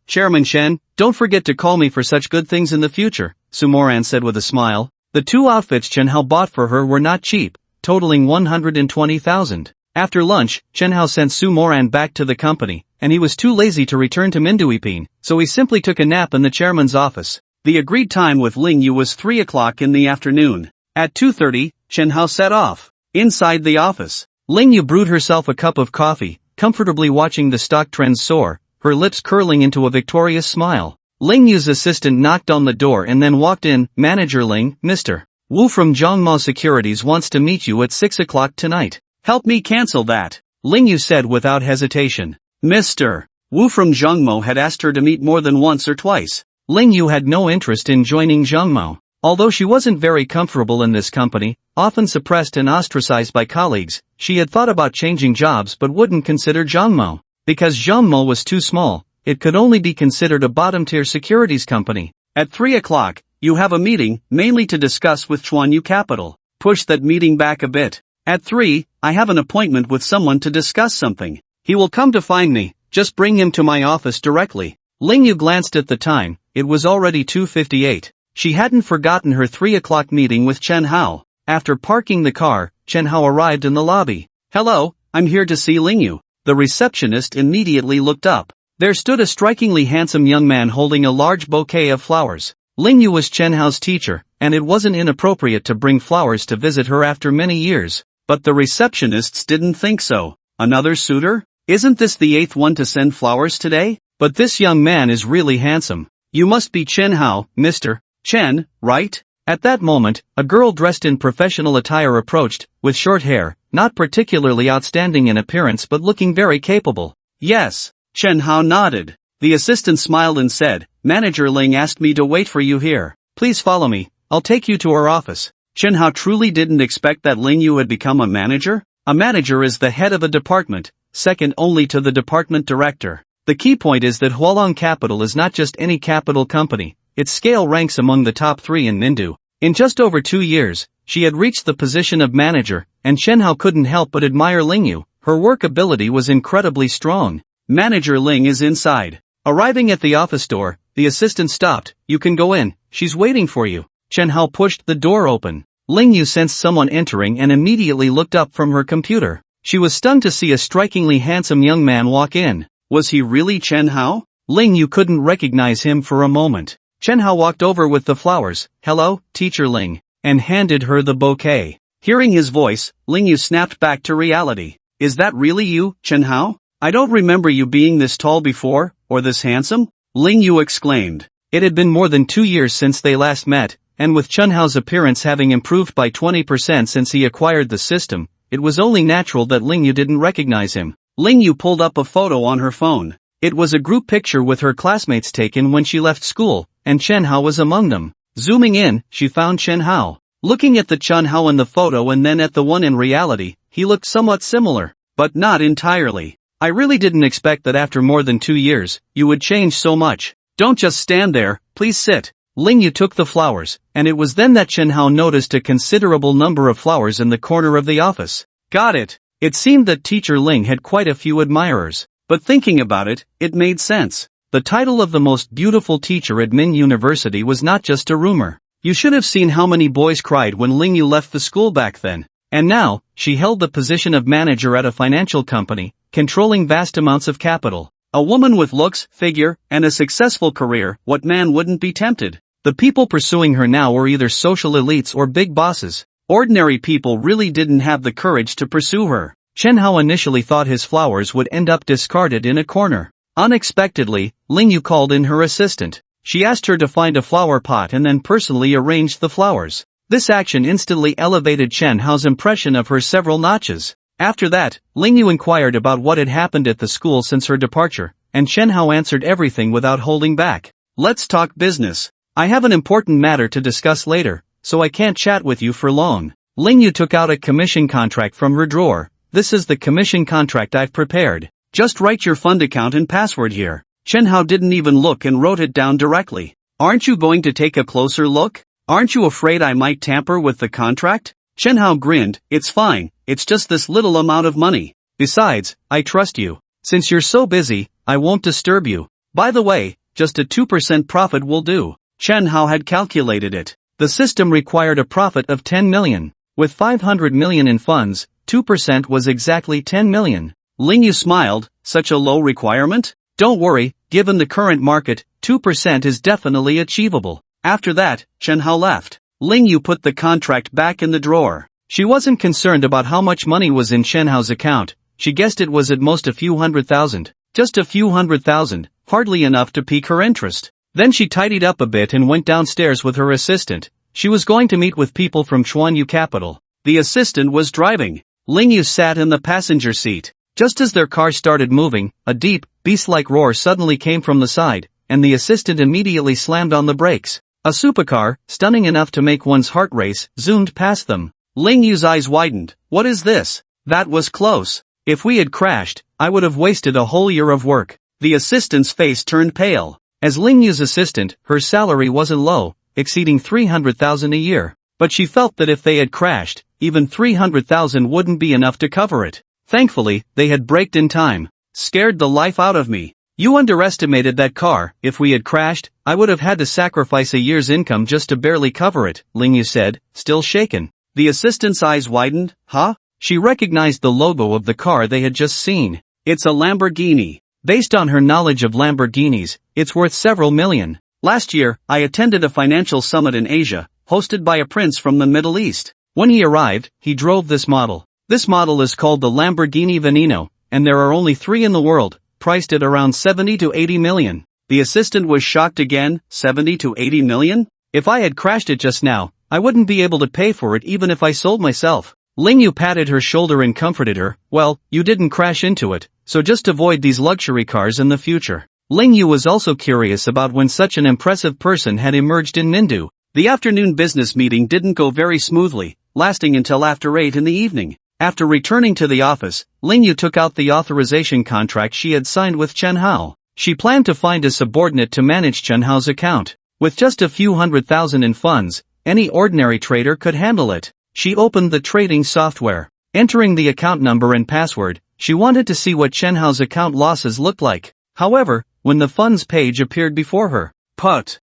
Chairman Chen, don't forget to call me for such good things in the future, Sumo Ran said with a smile. The 2 outfits Chen Hao bought for her were not cheap, totaling 120,000. After lunch, Chen Hao sent Sumo Ran back to the company, and he was too lazy to return to Minduipin, so he simply took a nap in the chairman's office. The agreed time with Ling Yu was 3 o'clock in the afternoon. At 2:30, Chen Hao set off. Inside the office, Ling Yu brewed herself a cup of coffee, comfortably watching the stock trends soar, her lips curling into a victorious smile. Ling Yu's assistant knocked on the door and then walked in. Manager Ling, Mr. Wu from Zhongmo Securities wants to meet you at 6 o'clock tonight. Help me cancel that, Ling Yu said without hesitation. Mr. Wu from Zhongmo had asked her to meet more than once or twice. Ling Yu had no interest in joining Zhongmo. Although she wasn't very comfortable in this company, often suppressed and ostracized by colleagues, she had thought about changing jobs but wouldn't consider Zhongmo. Because Zhongmo was too small, it could only be considered a bottom-tier securities company. At 3 o'clock, you have a meeting, mainly to discuss with Chuanyu Capital. Push that meeting back a bit. At 3, I have an appointment with someone to discuss something. He will come to find me, just bring him to my office directly. Ling Yu glanced at the time, it was already 2:58. She hadn't forgotten her 3 o'clock meeting with Chen Hao. After parking the car, Chen Hao arrived in the lobby. Hello, I'm here to see Ling Yu. The receptionist immediately looked up. There stood a strikingly handsome young man holding a large bouquet of flowers. Ling Yu was Chen Hao's teacher, and it wasn't inappropriate to bring flowers to visit her after many years. But the receptionists didn't think so. Another suitor? Isn't this the 8th one to send flowers today? But this young man is really handsome. You must be Chen Hao, Mr. Chen, right? At that moment, a girl dressed in professional attire approached, with short hair, not particularly outstanding in appearance but looking very capable. Yes, Chen Hao nodded. The assistant smiled and said, Manager Ling asked me to wait for you here. Please follow me, I'll take you to her office. Chen Hao truly didn't expect that Ling Yu had become a manager. A manager is the head of a department, second only to the department director. The key point is that Hualong Capital is not just any capital company, its scale ranks among the top 3 in Ningdu. In just over 2 years, she had reached the position of manager, and Chen Hao couldn't help but admire Lingyu. Her work ability was incredibly strong. Manager Ling is inside. Arriving at the office door, the assistant stopped. "You can go in, she's waiting for you." Chen Hao pushed the door open. Lingyu sensed someone entering and immediately looked up from her computer. She was stunned to see a strikingly handsome young man walk in. Was he really Chen Hao? Lingyu couldn't recognize him for a moment. Chen Hao walked over with the flowers. "Hello, Teacher Ling," and handed her the bouquet. Hearing his voice, Lingyu snapped back to reality. "Is that really you, Chen Hao? I don't remember you being this tall before, or this handsome?" Lingyu exclaimed. It had been more than 2 years since they last met, and with Chen Hao's appearance having improved by 20% since he acquired the system, it was only natural that Lingyu didn't recognize him. Lingyu pulled up a photo on her phone. It was a group picture with her classmates taken when she left school, and Chen Hao was among them. Zooming in, she found Chen Hao. Looking at the Chen Hao in the photo and then at the one in reality, he looked somewhat similar, but not entirely. "I really didn't expect that after more than 2 years, you would change so much. Don't just stand there, please sit." Lingyu took the flowers, and it was then that Chen Hao noticed a considerable number of flowers in the corner of the office. Got it. It seemed that Teacher Ling had quite a few admirers. But thinking about it, it made sense. The title of the most beautiful teacher at Min University was not just a rumor. You should have seen how many boys cried when Lingyu left the school back then. And now, she held the position of manager at a financial company, controlling vast amounts of capital. A woman with looks, figure, and a successful career, what man wouldn't be tempted? The people pursuing her now were either social elites or big bosses. Ordinary people really didn't have the courage to pursue her. Chen Hao initially thought his flowers would end up discarded in a corner. Unexpectedly, Lingyu called in her assistant. She asked her to find a flower pot and then personally arranged the flowers. This action instantly elevated Chen Hao's impression of her several notches. After that, Lingyu inquired about what had happened at the school since her departure, and Chen Hao answered everything without holding back. "Let's talk business. I have an important matter to discuss later, so I can't chat with you for long." Lingyu took out a commission contract from her drawer. "This is the commission contract I've prepared. Just write your fund account and password here." Chen Hao didn't even look and wrote it down directly. "Aren't you going to take a closer look? Aren't you afraid I might tamper with the contract?" Chen Hao grinned. "It's fine, it's just this little amount of money. Besides, I trust you. Since you're so busy, I won't disturb you. By the way, just a 2% profit will do." Chen Hao had calculated it. The system required a profit of 10 million. With 500 million in funds, 2% was exactly 10 million. Lingyu smiled. "Such a low requirement? Don't worry, given the current market, 2% is definitely achievable." After that, Chen Hao left. Lingyu put the contract back in the drawer. She wasn't concerned about how much money was in Chen Hao's account. She guessed it was at most a few $100,000. Just a few $100,000, hardly enough to pique her interest. Then she tidied up a bit and went downstairs with her assistant. She was going to meet with people from Chuanyu Capital. The assistant was driving. Lingyu sat in the passenger seat. Just as their car started moving, a deep, beast-like roar suddenly came from the side, and the assistant immediately slammed on the brakes. A supercar, stunning enough to make one's heart race, zoomed past them. Lingyu's eyes widened. "What is this? That was close. If we had crashed, I would have wasted a whole year of work." The assistant's face turned pale. As Lingyu's assistant, her salary wasn't low, exceeding 300,000 a year. But she felt that if they had crashed, even 300,000 wouldn't be enough to cover it. Thankfully, they had braked in time. "Scared the life out of me. You underestimated that car. If we had crashed, I would have had to sacrifice a year's income just to barely cover it," Lingyu said, still shaken. The assistant's eyes widened. "Huh?" She recognized the logo of the car they had just seen. "It's a Lamborghini." Based on her knowledge of Lamborghinis, it's worth several million. "Last year, I attended a financial summit in Asia, hosted by a prince from the Middle East. When he arrived, he drove this model. This model is called the Lamborghini Veneno, and there are only 3 in the world, priced at around 70 to 80 million. The assistant was shocked again. 70 to 80 million? If I had crashed it just now, I wouldn't be able to pay for it even if I sold myself. Lingyu patted her shoulder and comforted her. "Well, you didn't crash into it, so just avoid these luxury cars in the future." Lingyu was also curious about when such an impressive person had emerged in Ningdu. The afternoon business meeting didn't go very smoothly, lasting until after 8 in the evening. After returning to the office, Ling Yu took out the authorization contract she had signed with Chen Hao. She planned to find a subordinate to manage Chen Hao's account. With just a few $100,000 in funds, any ordinary trader could handle it. She opened the trading software. Entering the account number and password, she wanted to see what Chen Hao's account losses looked like. However, when the funds page appeared before her,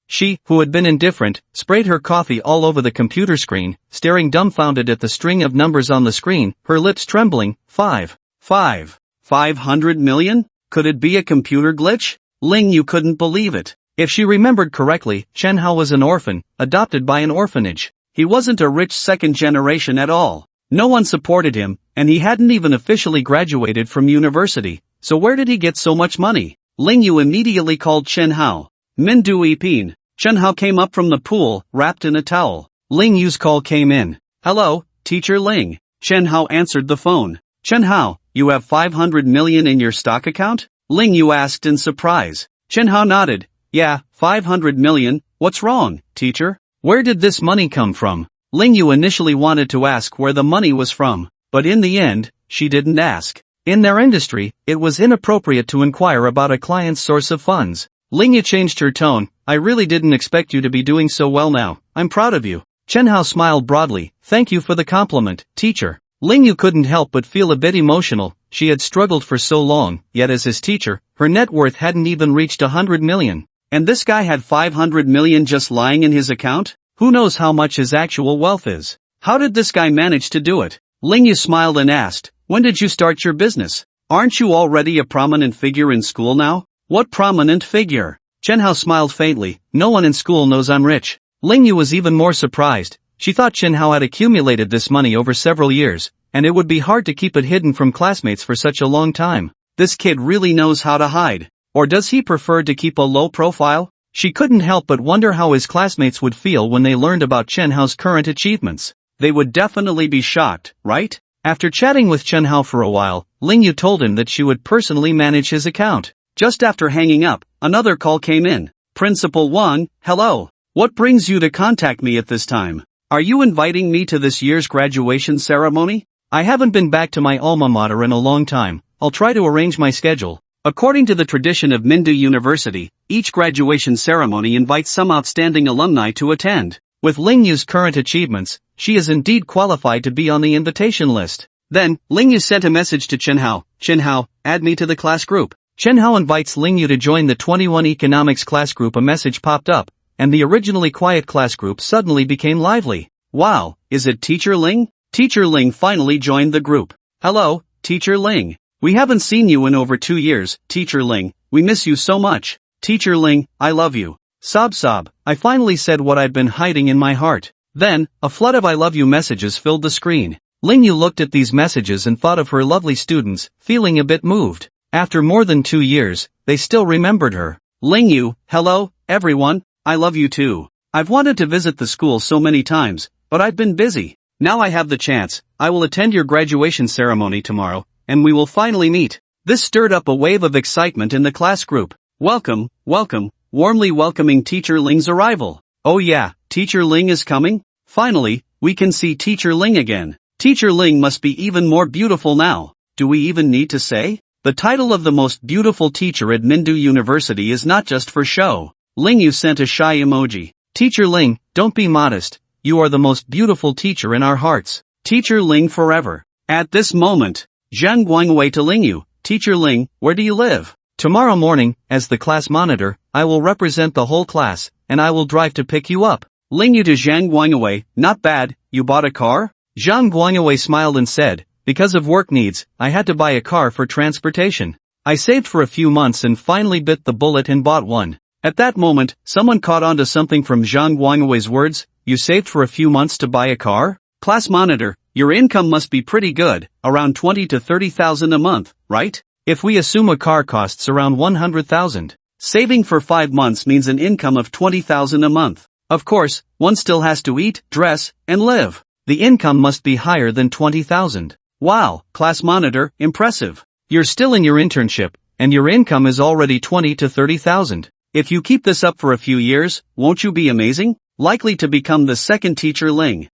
she, who had been indifferent, sprayed her coffee all over the computer screen, staring dumbfounded at the string of numbers on the screen, her lips trembling. 500 million? Could it be a computer glitch? Ling Yu couldn't believe it. If she remembered correctly, Chen Hao was an orphan, adopted by an orphanage. He wasn't a rich second generation at all. No one supported him, and he hadn't even officially graduated from university. So where did he get so much money? Ling Yu immediately called Chen Hao. Min du ipin. Chen Hao came up from the pool, wrapped in a towel. Ling Yu's call came in. Hello, Teacher Ling. Chen Hao answered the phone. Chen Hao, you have 500 million in your stock account? Ling Yu asked in surprise. Chen Hao nodded. Yeah, 500 million, what's wrong, teacher? Where did this money come from? Ling Yu initially wanted to ask where the money was from, but in the end, she didn't ask. In their industry, it was inappropriate to inquire about a client's source of funds. Ling Yu changed her tone. I really didn't expect you to be doing so well now. I'm proud of you. Chen Hao smiled broadly. Thank you for the compliment, teacher. Ling Yu couldn't help but feel a bit emotional. She had struggled for so long, yet as his teacher, her net worth hadn't even reached 100 million. And this guy had 500 million just lying in his account? Who knows how much his actual wealth is? How did this guy manage to do it? Ling Yu smiled and asked, when did you start your business? Aren't you already a prominent figure in school now? What prominent figure? Chen Hao smiled faintly. No one in school knows I'm rich. Ling Yu was even more surprised. She thought Chen Hao had accumulated this money over several years, and it would be hard to keep it hidden from classmates for such a long time. This kid really knows how to hide. Or does he prefer to keep a low profile? She couldn't help but wonder how his classmates would feel when they learned about Chen Hao's current achievements. They would definitely be shocked, right? After chatting with Chen Hao for a while, Ling Yu told him that she would personally manage his account. Just after hanging up, another call came in. Principal Wang, hello. What brings you to contact me at this time? Are you inviting me to this year's graduation ceremony? I haven't been back to my alma mater in a long time. I'll try to arrange my schedule. According to the tradition of Mindu University, each graduation ceremony invites some outstanding alumni to attend. With Ling Yu's current achievements, she is indeed qualified to be on the invitation list. Then, Ling Yu sent a message to Chen Hao. Chen Hao, add me to the class group. Chen Hao invites Ling Yu to join the 21 economics class group. A message popped up, and the originally quiet class group suddenly became lively. Wow, is it Teacher Ling? Teacher Ling finally joined the group. Hello, Teacher Ling. We haven't seen you in over 2 years, Teacher Ling. We miss you so much. Teacher Ling, I love you. Sob sob, I finally said what I'd been hiding in my heart. Then, a flood of I love you messages filled the screen. Ling Yu looked at these messages and thought of her lovely students, feeling a bit moved. After more than 2 years, they still remembered her. Ling Yu, hello, everyone, I love you too. I've wanted to visit the school so many times, but I've been busy. Now I have the chance. I will attend your graduation ceremony tomorrow, and we will finally meet. This stirred up a wave of excitement in the class group. Welcome, welcome, warmly welcoming Teacher Ling's arrival. Oh yeah, Teacher Ling is coming? Finally, we can see Teacher Ling again. Teacher Ling must be even more beautiful now. Do we even need to say? The title of the most beautiful teacher at Mindu University is not just for show. Ling Yu sent a shy emoji. Teacher Ling, don't be modest. You are the most beautiful teacher in our hearts. Teacher Ling forever. At this moment, Zhang Guangwei to Ling Yu. Teacher Ling, where do you live? Tomorrow morning, as the class monitor, I will represent the whole class, and I will drive to pick you up. Ling Yu to Zhang Guangwei, not bad, you bought a car? Zhang Guangwei smiled and said, because of work needs, I had to buy a car for transportation. I saved for a few months and finally bit the bullet and bought one. At that moment, someone caught on to something from Zhang Guangwei's words. You saved for a few months to buy a car? Class monitor, your income must be pretty good, around 20 to 30,000 a month, right? If we assume a car costs around 100,000, saving for 5 months means an income of 20,000 a month. Of course, one still has to eat, dress, and live. The income must be higher than 20,000. Wow, class monitor, impressive. You're still in your internship, and your income is already 20 to 30,000. If you keep this up for a few years, won't you be amazing? Likely to become the second Teacher Ling.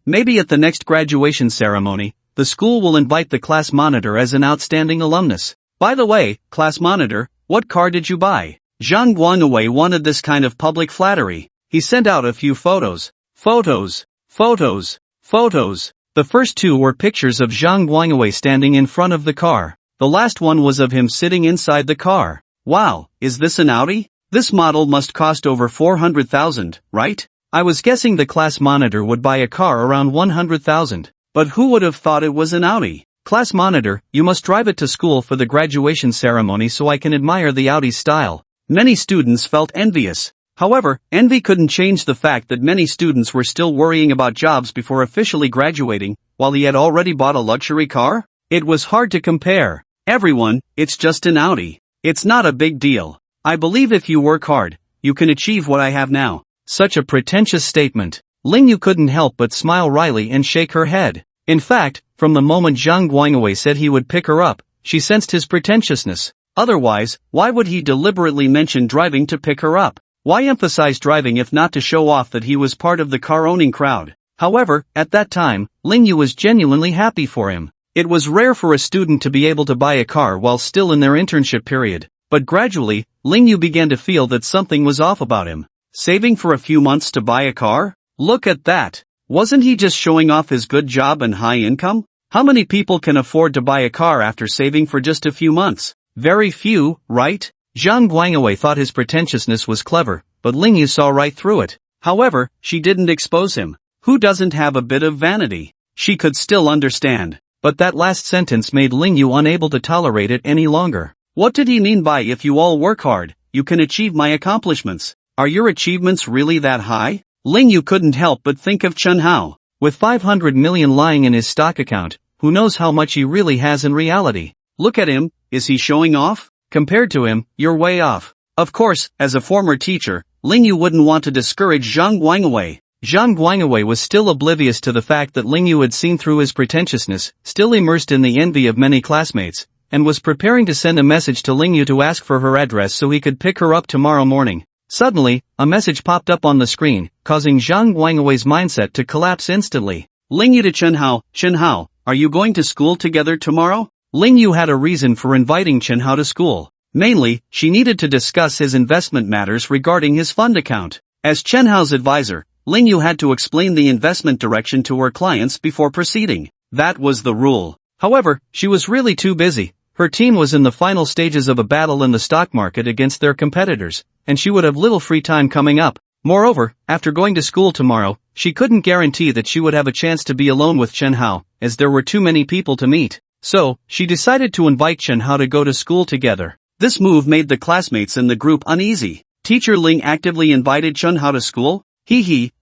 Maybe at the next graduation ceremony, the school will invite the class monitor as an outstanding alumnus. By the way, class monitor, what car did you buy? Zhang Guangwei wanted this kind of public flattery. He sent out a few photos. Photos. The first two were pictures of Zhang Guangwei standing in front of the car. The last one was of him sitting inside the car. Wow, is this an Audi? This model must cost over 400,000, right? I was guessing the class monitor would buy a car around 100,000. But who would have thought it was an Audi? Class monitor, you must drive it to school for the graduation ceremony so I can admire the Audi's style. Many students felt envious. However, envy couldn't change the fact that many students were still worrying about jobs before officially graduating, while he had already bought a luxury car. It was hard to compare. Everyone, it's just an Audi. It's not a big deal. I believe if you work hard, you can achieve what I have now. Such a pretentious statement. Lingyu couldn't help but smile wryly and shake her head. In fact, from the moment Zhang Guangwei said he would pick her up, she sensed his pretentiousness. Otherwise, why would he deliberately mention driving to pick her up? Why emphasize driving if not to show off that he was part of the car-owning crowd? However, at that time, Lingyu was genuinely happy for him. It was rare for a student to be able to buy a car while still in their internship period. But gradually, Lingyu began to feel that something was off about him. Saving for a few months to buy a car? Look at that. Wasn't he just showing off his good job and high income? How many people can afford to buy a car after saving for just a few months? Very few, right? Zhang Guangwei thought his pretentiousness was clever, but Lingyu saw right through it. However, she didn't expose him. Who doesn't have a bit of vanity? She could still understand. But that last sentence made Lingyu unable to tolerate it any longer. What did he mean by if you all work hard, you can achieve my accomplishments? Are your achievements really that high? Lingyu couldn't help but think of Chen Hao. With 500 million lying in his stock account, who knows how much he really has in reality? Look at him, is he showing off? Compared to him, you're way off. Of course, as a former teacher, Lingyu wouldn't want to discourage Zhang Guangwei. Zhang Guangwei was still oblivious to the fact that Lingyu had seen through his pretentiousness, still immersed in the envy of many classmates, and was preparing to send a message to Lingyu to ask for her address so he could pick her up tomorrow morning. Suddenly, a message popped up on the screen, causing Zhang Guangwei's mindset to collapse instantly. Lingyu to Chen Hao, are you going to school together tomorrow? Lingyu had a reason for inviting Chen Hao to school. Mainly, she needed to discuss his investment matters regarding his fund account. As Chen Hao's advisor, Lingyu had to explain the investment direction to her clients before proceeding. That was the rule. However, she was really too busy. Her team was in the final stages of a battle in the stock market against their competitors, and she would have little free time coming up. Moreover, after going to school tomorrow, she couldn't guarantee that she would have a chance to be alone with Chen Hao, as there were too many people to meet. So, she decided to invite Chen Hao to go to school together. This move made the classmates in the group uneasy. Teacher Ling actively invited Chen Hao to school?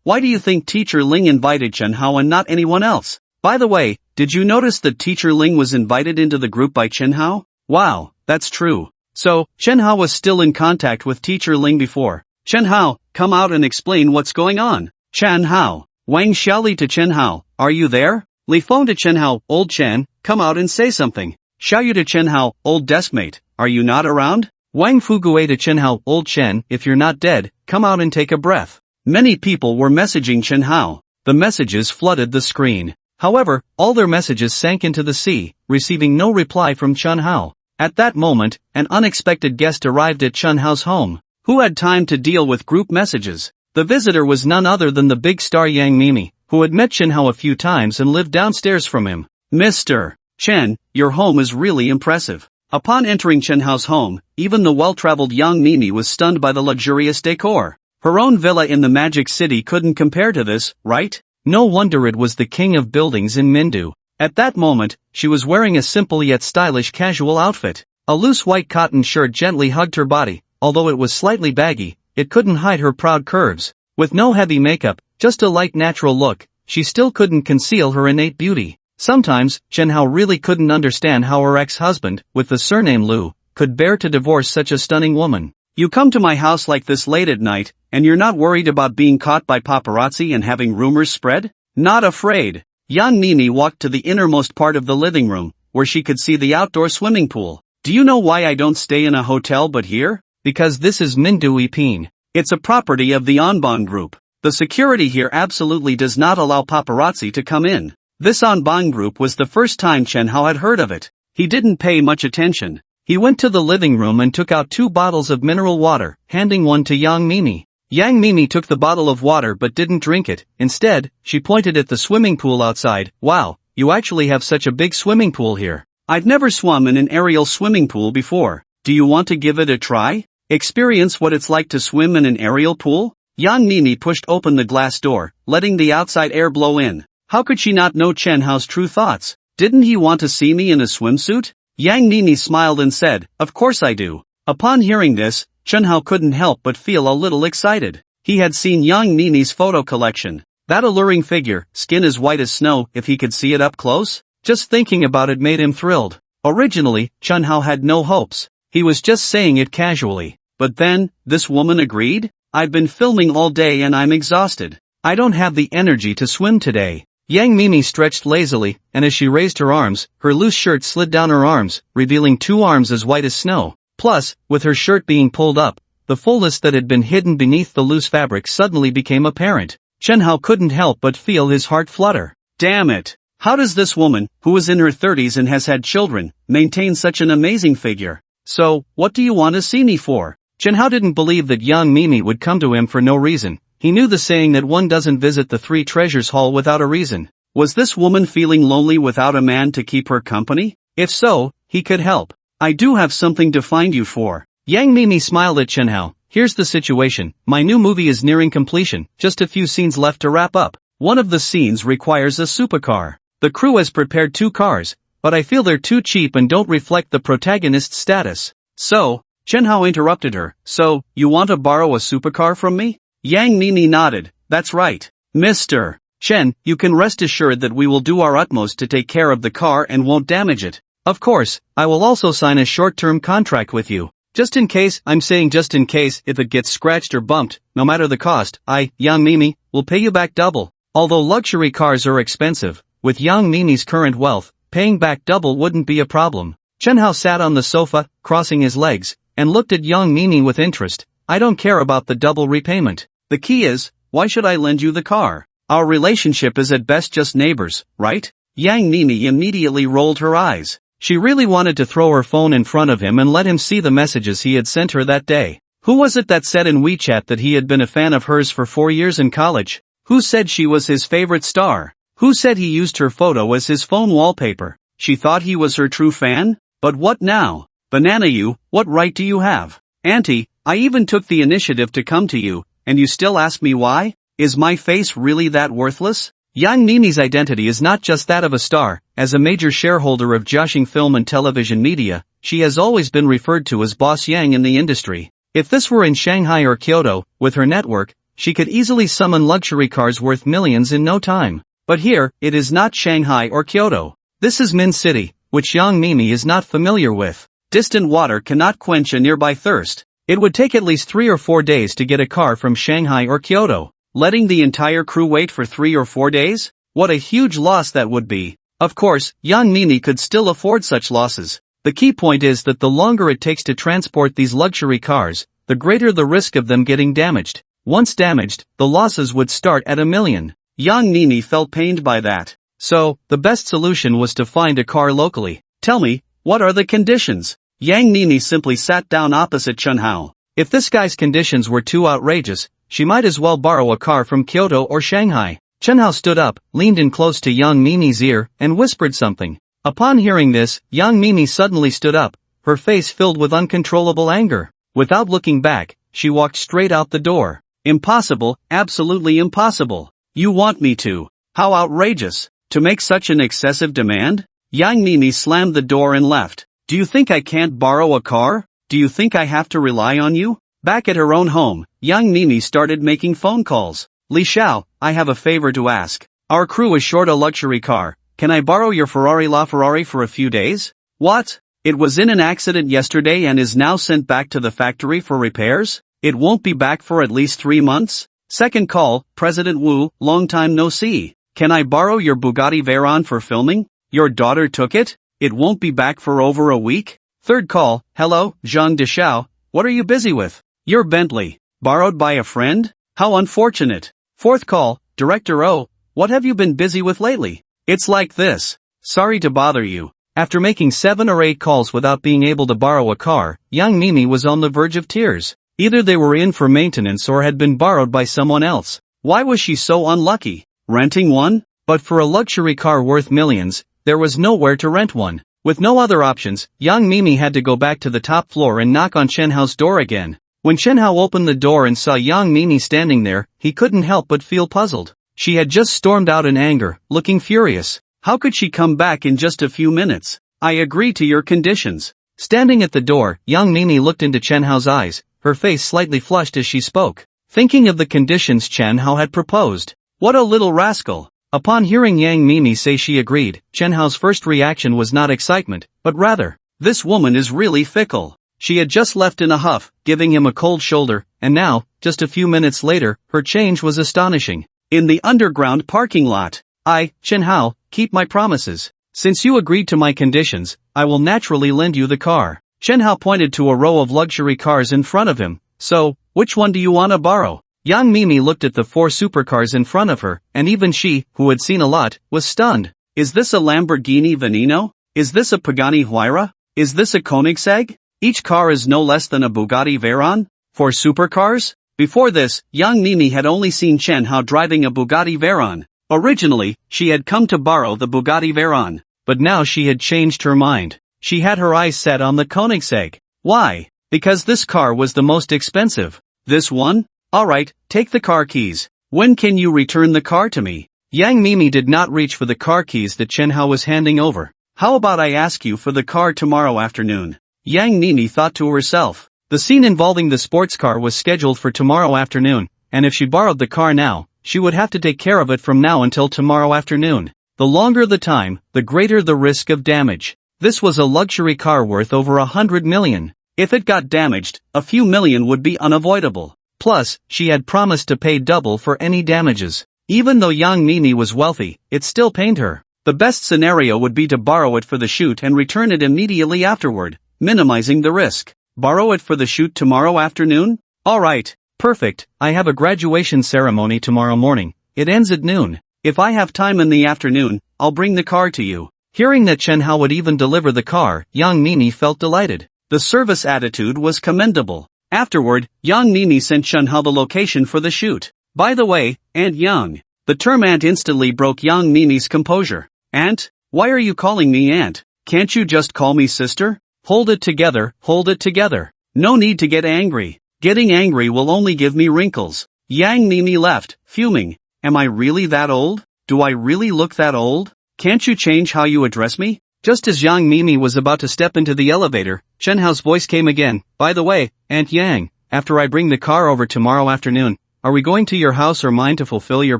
Why do you think Teacher Ling invited Chen Hao and not anyone else? By the way, did you notice that Teacher Ling was invited into the group by Chen Hao? Wow, that's true. So, Chen Hao was still in contact with Teacher Ling before. Chen Hao, come out and explain what's going on. Chen Hao. Wang Xiaoli to Chen Hao, are you there? Li Feng to Chen Hao, old Chen, come out and say something. Xiaoyu to Chen Hao, old deskmate, are you not around? Wang Fugue to Chen Hao, old Chen, if you're not dead, come out and take a breath. Many people were messaging Chen Hao. The messages flooded the screen. However, all their messages sank into the sea, receiving no reply from Chen Hao. At that moment, an unexpected guest arrived at Chen Hao's home. Who had time to deal with group messages? The visitor was none other than the big star Yang Mimi, who had met Chen Hao a few times and lived downstairs from him. Mr. Chen, your home is really impressive. Upon entering Chen Hao's home, even the well-traveled Yang Mimi was stunned by the luxurious decor. Her own villa in the Magic City couldn't compare to this, right? No wonder it was the king of buildings in Mindu. At that moment, she was wearing a simple yet stylish casual outfit. A loose white cotton shirt gently hugged her body, although it was slightly baggy, it couldn't hide her proud curves. With no heavy makeup, just a light natural look, she still couldn't conceal her innate beauty. Sometimes, Chen Hao really couldn't understand how her ex-husband, with the surname Liu, could bear to divorce such a stunning woman. You come to my house like this late at night, and you're not worried about being caught by paparazzi and having rumors spread? Not afraid. Yang Mimi walked to the innermost part of the living room, where she could see the outdoor swimming pool. Do you know why I don't stay in a hotel but here? Because this is Mindu Ipin. It's a property of the Anban Group. The security here absolutely does not allow paparazzi to come in. This Anbang group was the first time Chen Hao had heard of it. He didn't pay much attention. He went to the living room and took out 2 bottles of mineral water, handing one to Yang Mimi. Yang Mimi took the bottle of water but didn't drink it. Instead, she pointed at the swimming pool outside. Wow, you actually have such a big swimming pool here. I've never swum in an aerial swimming pool before. Do you want to give it a try? Experience what it's like to swim in an aerial pool? Yang Mimi pushed open the glass door, letting the outside air blow in. How could she not know Chen Hao's true thoughts? Didn't he want to see me in a swimsuit? Yang Mimi smiled and said, "Of course I do." Upon hearing this, Chen Hao couldn't help but feel a little excited. He had seen Yang Mimi's photo collection. That alluring figure, skin as white as snow, if he could see it up close? Just thinking about it made him thrilled. Originally, Chen Hao had no hopes. He was just saying it casually. But then, this woman agreed? "I've been filming all day and I'm exhausted. I don't have the energy to swim today." Yang Mimi stretched lazily, and as she raised her arms, her loose shirt slid down her arms, revealing 2 arms as white as snow. Plus, with her shirt being pulled up, the fullness that had been hidden beneath the loose fabric suddenly became apparent. Chen Hao couldn't help but feel his heart flutter. Damn it! How does this woman, who is in her 30s and has had children, maintain such an amazing figure? So, what do you want to see me for? Chen Hao didn't believe that Yang Mimi would come to him for no reason. He knew the saying that one doesn't visit the 3 treasures hall without a reason. Was this woman feeling lonely without a man to keep her company? If so, he could help. "I do have something to find you for." Yang Mimi smiled at Chen Hao. "Here's the situation. My new movie is nearing completion, just a few scenes left to wrap up. One of the scenes requires a supercar. The crew has prepared 2 cars, but I feel they're too cheap and don't reflect the protagonist's status." So, Chen Hao interrupted her. "So, you want to borrow a supercar from me?" Yang Mimi nodded. "That's right. Mr. Chen, you can rest assured that we will do our utmost to take care of the car and won't damage it. Of course, I will also sign a short-term contract with you. Just in case, I'm saying just in case, if it gets scratched or bumped, no matter the cost, Yang Mimi, will pay you back double." Although luxury cars are expensive, with Yang Mimi's current wealth, paying back double wouldn't be a problem. Chen Hao sat on the sofa, crossing his legs, and looked at Yang Mimi with interest. "I don't care about the double repayment. The key is, why should I lend you the car? Our relationship is at best just neighbors, right?" Yang Mimi immediately rolled her eyes. She really wanted to throw her phone in front of him and let him see the messages he had sent her that day. Who was it that said in WeChat that he had been a fan of hers for 4 years in college? Who said she was his favorite star? Who said he used her photo as his phone wallpaper? She thought he was her true fan? But what now? Banana you, what right do you have? Auntie, I even took the initiative to come to you, and you still ask me why? Is my face really that worthless? Yang Mimi's identity is not just that of a star. As a major shareholder of Jiaxing Film and Television Media, she has always been referred to as Boss Yang in the industry. If this were in Shanghai or Kyoto, with her network, she could easily summon luxury cars worth millions in no time. But here, it is not Shanghai or Kyoto. This is Min City, which Yang Mimi is not familiar with. Distant water cannot quench a nearby thirst. It would take at least 3 or 4 days to get a car from Shanghai or Kyoto. Letting the entire crew wait for 3 or 4 days? What a huge loss that would be. Of course, Yang Mimi could still afford such losses. The key point is that the longer it takes to transport these luxury cars, the greater the risk of them getting damaged. Once damaged, the losses would start at 1 million. Yang Mimi felt pained by that. So, the best solution was to find a car locally. "Tell me, what are the conditions?" Yang Mimi simply sat down opposite Chen Hao. If this guy's conditions were too outrageous, she might as well borrow a car from Kyoto or Shanghai. Chen Hao stood up, leaned in close to Yang Mimi's ear, and whispered something. Upon hearing this, Yang Mimi suddenly stood up, her face filled with uncontrollable anger. Without looking back, she walked straight out the door. "Impossible, absolutely impossible. You want me to? How outrageous. To make such an excessive demand?" Yang Mimi slammed the door and left. "Do you think I can't borrow a car? Do you think I have to rely on you?" Back at her own home, Yang Mimi started making phone calls. "Li Xiao, I have a favor to ask. Our crew is short a luxury car. Can I borrow your Ferrari LaFerrari for a few days?" "What? It was in an accident yesterday and is now sent back to the factory for repairs? It won't be back for at least 3 months?" Second call, President Wu, long time no see. "Can I borrow your Bugatti Veyron for filming? Your daughter took it? It won't be back for over a week?" Third call, hello, Zhang Deshao, what are you busy with? "Your Bentley. Borrowed by a friend? How unfortunate." Fourth call, Director O, what have you been busy with lately? It's like this. Sorry to bother you. After making 7 or 8 calls without being able to borrow a car, young Mimi was on the verge of tears. Either they were in for maintenance or had been borrowed by someone else. Why was she so unlucky? Renting one? But for a luxury car worth millions, there was nowhere to rent one. With no other options, young Mimi had to go back to the top floor and knock on Chen Hao's door again. When Chen Hao opened the door and saw young Mimi standing there, he couldn't help but feel puzzled. She had just stormed out in anger, looking furious. How could she come back in just a few minutes? I agree to your conditions. Standing at the door, young Mimi looked into Chen Hao's eyes, her face slightly flushed as she spoke, thinking of the conditions Chen Hao had proposed. What a little rascal. Upon hearing Yang Mimi say she agreed, Chen Hao's first reaction was not excitement, but rather, this woman is really fickle. She had just left in a huff, giving him a cold shoulder, and now, just a few minutes later, her change was astonishing. In the underground parking lot. I, Chen Hao, keep my promises. Since you agreed to my conditions, I will naturally lend you the car. Chen Hao pointed to a row of luxury cars in front of him. So, which one do you want to borrow? Young Mimi looked at the 4 supercars in front of her, and even she, who had seen a lot, was stunned. Is this a Lamborghini Veneno? Is this a Pagani Huayra? Is this a Koenigsegg? Each car is no less than a Bugatti Veyron? 4 supercars? Before this, young Mimi had only seen Chen Hao driving a Bugatti Veyron. Originally, she had come to borrow the Bugatti Veyron, but now she had changed her mind. She had her eyes set on the Koenigsegg. Why? Because this car was the most expensive. This one? Alright, take the car keys. When can you return the car to me? Yang Mimi did not reach for the car keys that Chen Hao was handing over. How about I ask you for the car tomorrow afternoon? Yang Mimi thought to herself. The scene involving the sports car was scheduled for tomorrow afternoon, and if she borrowed the car now, she would have to take care of it from now until tomorrow afternoon. The longer the time, the greater the risk of damage. This was a luxury car worth over 100 million. If it got damaged, a few million would be unavoidable. Plus, she had promised to pay double for any damages. Even though young Mimi was wealthy, it still pained her. The best scenario would be to borrow it for the shoot and return it immediately afterward, minimizing the risk. Borrow it for the shoot tomorrow afternoon? Alright, perfect, I have a graduation ceremony tomorrow morning. It ends at noon. If I have time in the afternoon, I'll bring the car to you. Hearing that Chen Hao would even deliver the car, young Mimi felt delighted. The service attitude was commendable. Afterward, young Mimi sent Chen Hao the location for the shoot. By the way, Aunt Young. The term aunt instantly broke young Mimi's composure. Aunt? Why are you calling me aunt? Can't you just call me sister? Hold it together, hold it together. No need to get angry. Getting angry will only give me wrinkles. Yang Mimi left, fuming. Am I really that old? Do I really look that old? Can't you change how you address me? Just as young Mimi was about to step into the elevator, Chen Hao's voice came again. By the way, Aunt Yang, after I bring the car over tomorrow afternoon, are we going to your house or mine to fulfill your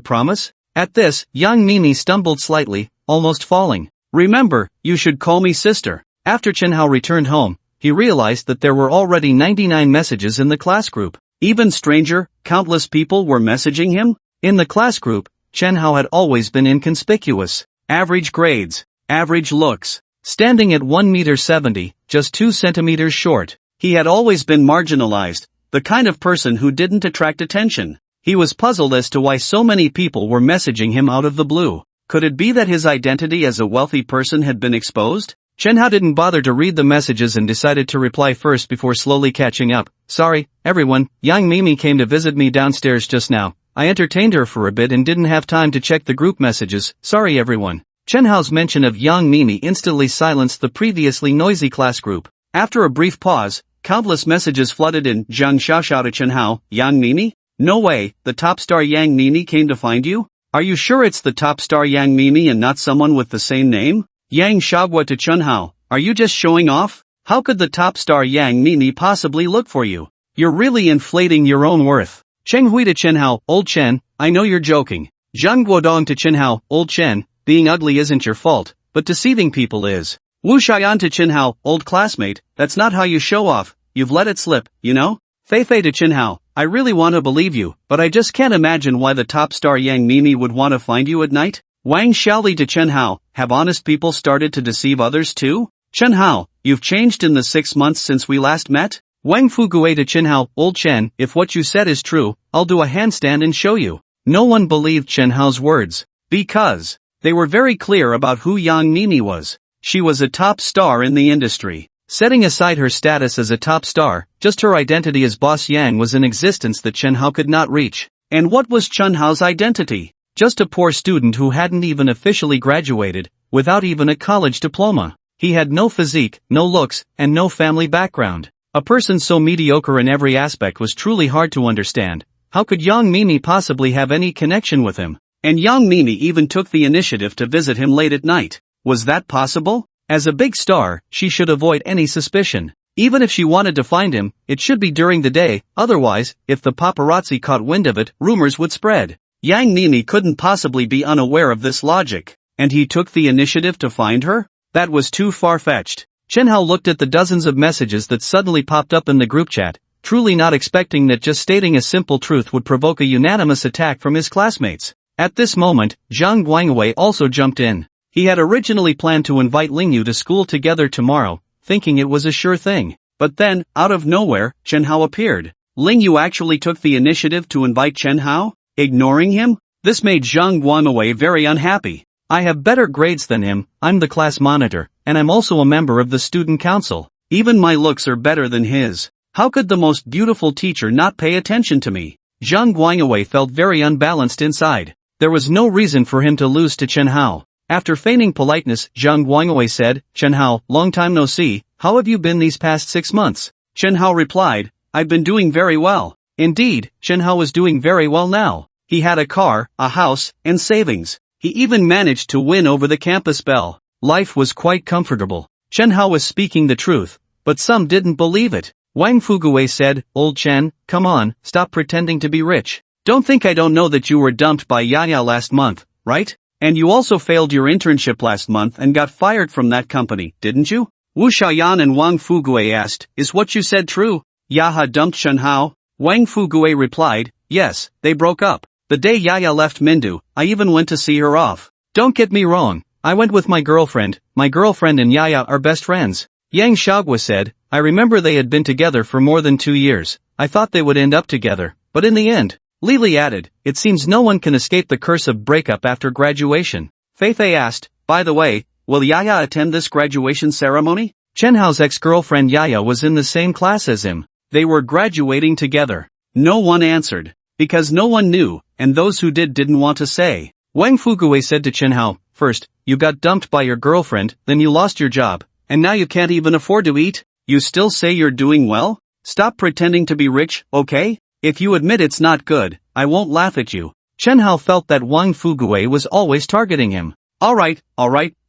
promise? At this, young Mimi stumbled slightly, almost falling. Remember, you should call me sister. After Chen Hao returned home, he realized that there were already 99 messages in the class group. Even stranger, countless people were messaging him. In the class group, Chen Hao had always been inconspicuous. Average grades, average looks. Standing at 1.70 meters, just 2 centimeters short. He had always been marginalized, the kind of person who didn't attract attention. He was puzzled as to why so many people were messaging him out of the blue. Could it be that his identity as a wealthy person had been exposed? Chen Hao didn't bother to read the messages and decided to reply first before slowly catching up. Sorry, everyone, young Mimi came to visit me downstairs just now. I entertained her for a bit and didn't have time to check the group messages. Sorry everyone. Chen Hao's mention of young Mimi instantly silenced the previously noisy class group. After a brief pause, countless messages flooded in. Zhang Xiaoxiao to Chen Hao, Yang Mimi? No way, the top star Yang Mimi came to find you? Are you sure it's the top star Yang Mimi and not someone with the same name? Yang Xiaogua to Chen Hao, are you just showing off? How could the top star Yang Mimi possibly look for you? You're really inflating your own worth. Cheng Hui to Chen Hao, old Chen, I know you're joking. Zhang Guodong to Chen Hao, old Chen, being ugly isn't your fault, but deceiving people is. Wu Xiaoyan to Chen Hao, old classmate, that's not how you show off, you've let it slip, you know? Fei Fei to Chen Hao, I really want to believe you, but I just can't imagine why the top star Yang Mimi would want to find you at night. Wang Xiaoli to Chen Hao, have honest people started to deceive others too? Chen Hao, you've changed in the 6 months since we last met? Wang Fugue to Chen Hao, old Chen, if what you said is true, I'll do a handstand and show you. No one believed Chen Hao's words. Because They were very clear about who Yang Mimi was. She was a top star in the industry. Setting aside her status as a top star, just her identity as Boss Yang was in existence that Chen Hao could not reach. And what was Chen Hao's identity? Just a poor student who hadn't even officially graduated, without even a college diploma. He had no physique, no looks, and no family background. A person so mediocre in every aspect was truly hard to understand. How could Yang Mimi possibly have any connection with him? And Yang Mimi even took the initiative to visit him late at night. Was that possible? As a big star, she should avoid any suspicion. Even if she wanted to find him, it should be during the day, otherwise, if the paparazzi caught wind of it, rumors would spread. Yang Mimi couldn't possibly be unaware of this logic. And he took the initiative to find her? That was too far-fetched. Chen Hao looked at the dozens of messages that suddenly popped up in the group chat, truly not expecting that just stating a simple truth would provoke a unanimous attack from his classmates. At this moment, Zhang Guangwei also jumped in. He had originally planned to invite Lingyu to school together tomorrow, thinking it was a sure thing. But then, out of nowhere, Chen Hao appeared. Lingyu actually took the initiative to invite Chen Hao, ignoring him? This made Zhang Guangwei very unhappy. I have better grades than him, I'm the class monitor, and I'm also a member of the student council. Even my looks are better than his. How could the most beautiful teacher not pay attention to me? Zhang Guangwei felt very unbalanced inside. There was no reason for him to lose to Chen Hao. After feigning politeness, Zhang Guangwei said, Chen Hao, long time no see, how have you been these past 6 months? Chen Hao replied, I've been doing very well. Indeed, Chen Hao was doing very well now. He had a car, a house, and savings. He even managed to win over the campus belle. Life was quite comfortable. Chen Hao was speaking the truth, but some didn't believe it. Wang Fugui said, Old Chen, come on, stop pretending to be rich. Don't think I don't know that you were dumped by Yaya last month, right? And you also failed your internship last month and got fired from that company, didn't you? Wu Xiaoyan and Wang Fugui asked, is what you said true? Yaha dumped Chen Hao? Wang Fugui replied, yes, they broke up. The day Yaya left Mindu, I even went to see her off. Don't get me wrong, I went with my girlfriend and Yaya are best friends. Yang Xiaogua said, I remember they had been together for more than 2 years. I thought they would end up together, but in the end, Lili added, it seems no one can escape the curse of breakup after graduation. Feifei asked, by the way, will Yaya attend this graduation ceremony? Chen Hao's ex-girlfriend Yaya was in the same class as him. They were graduating together. No one answered. Because no one knew, and those who didn't want to say. Wang Fugui said to Chen Hao, first, you got dumped by your girlfriend, then you lost your job, and now you can't even afford to eat? You still say you're doing well? Stop pretending to be rich, okay? If you admit it's not good, I won't laugh at you. Chen Hao felt that Wang Fugui was always targeting him. Alright,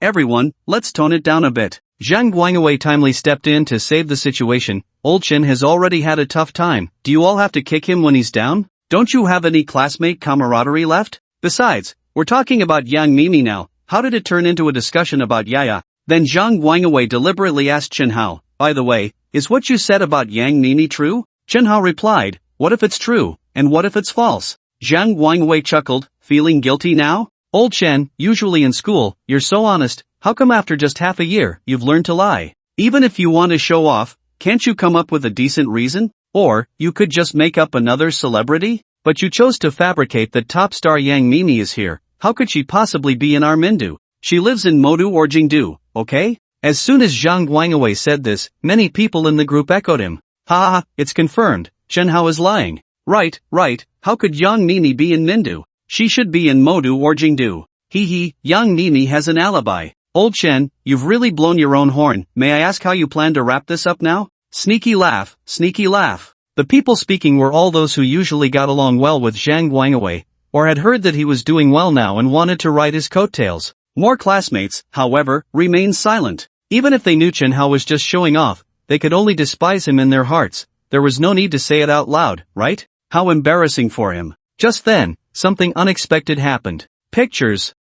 everyone, let's tone it down a bit. Zhang Guangwei timely stepped in to save the situation. Old Chen has already had a tough time. Do you all have to kick him when he's down? Don't you have any classmate camaraderie left? Besides, we're talking about Yang Mimi now. How did it turn into a discussion about Yaya? Then Zhang Guangwei deliberately asked Chen Hao, by the way, is what you said about Yang Mimi true? Chen Hao replied, what if it's true, and what if it's false? Zhang Guangwei chuckled, feeling guilty now? Old Chen, usually in school, you're so honest, how come after just half a year, you've learned to lie? Even if you want to show off, can't you come up with a decent reason? Or, you could just make up another celebrity? But you chose to fabricate that top star Yang Mimi is here. How could she possibly be in our Mindu? She lives in Modu or Jingdu, okay? As soon as Zhang Guangwei said this, many people in the group echoed him. Ha, it's confirmed, Chen Hao is lying. Right, how could Yang Mimi be in Mindu? She should be in Modu or Jingdu. Yang Mimi has an alibi. Old Chen, you've really blown your own horn. May I ask how you plan to wrap this up now? Sneaky laugh. The people speaking were all those who usually got along well with Zhang Guangwei, or had heard that he was doing well now and wanted to ride his coattails. More classmates, however, remained silent. Even if they knew Chen Hao was just showing off, they could only despise him in their hearts. There was no need to say it out loud, right? How embarrassing for him. Just then, something unexpected happened. Pictures.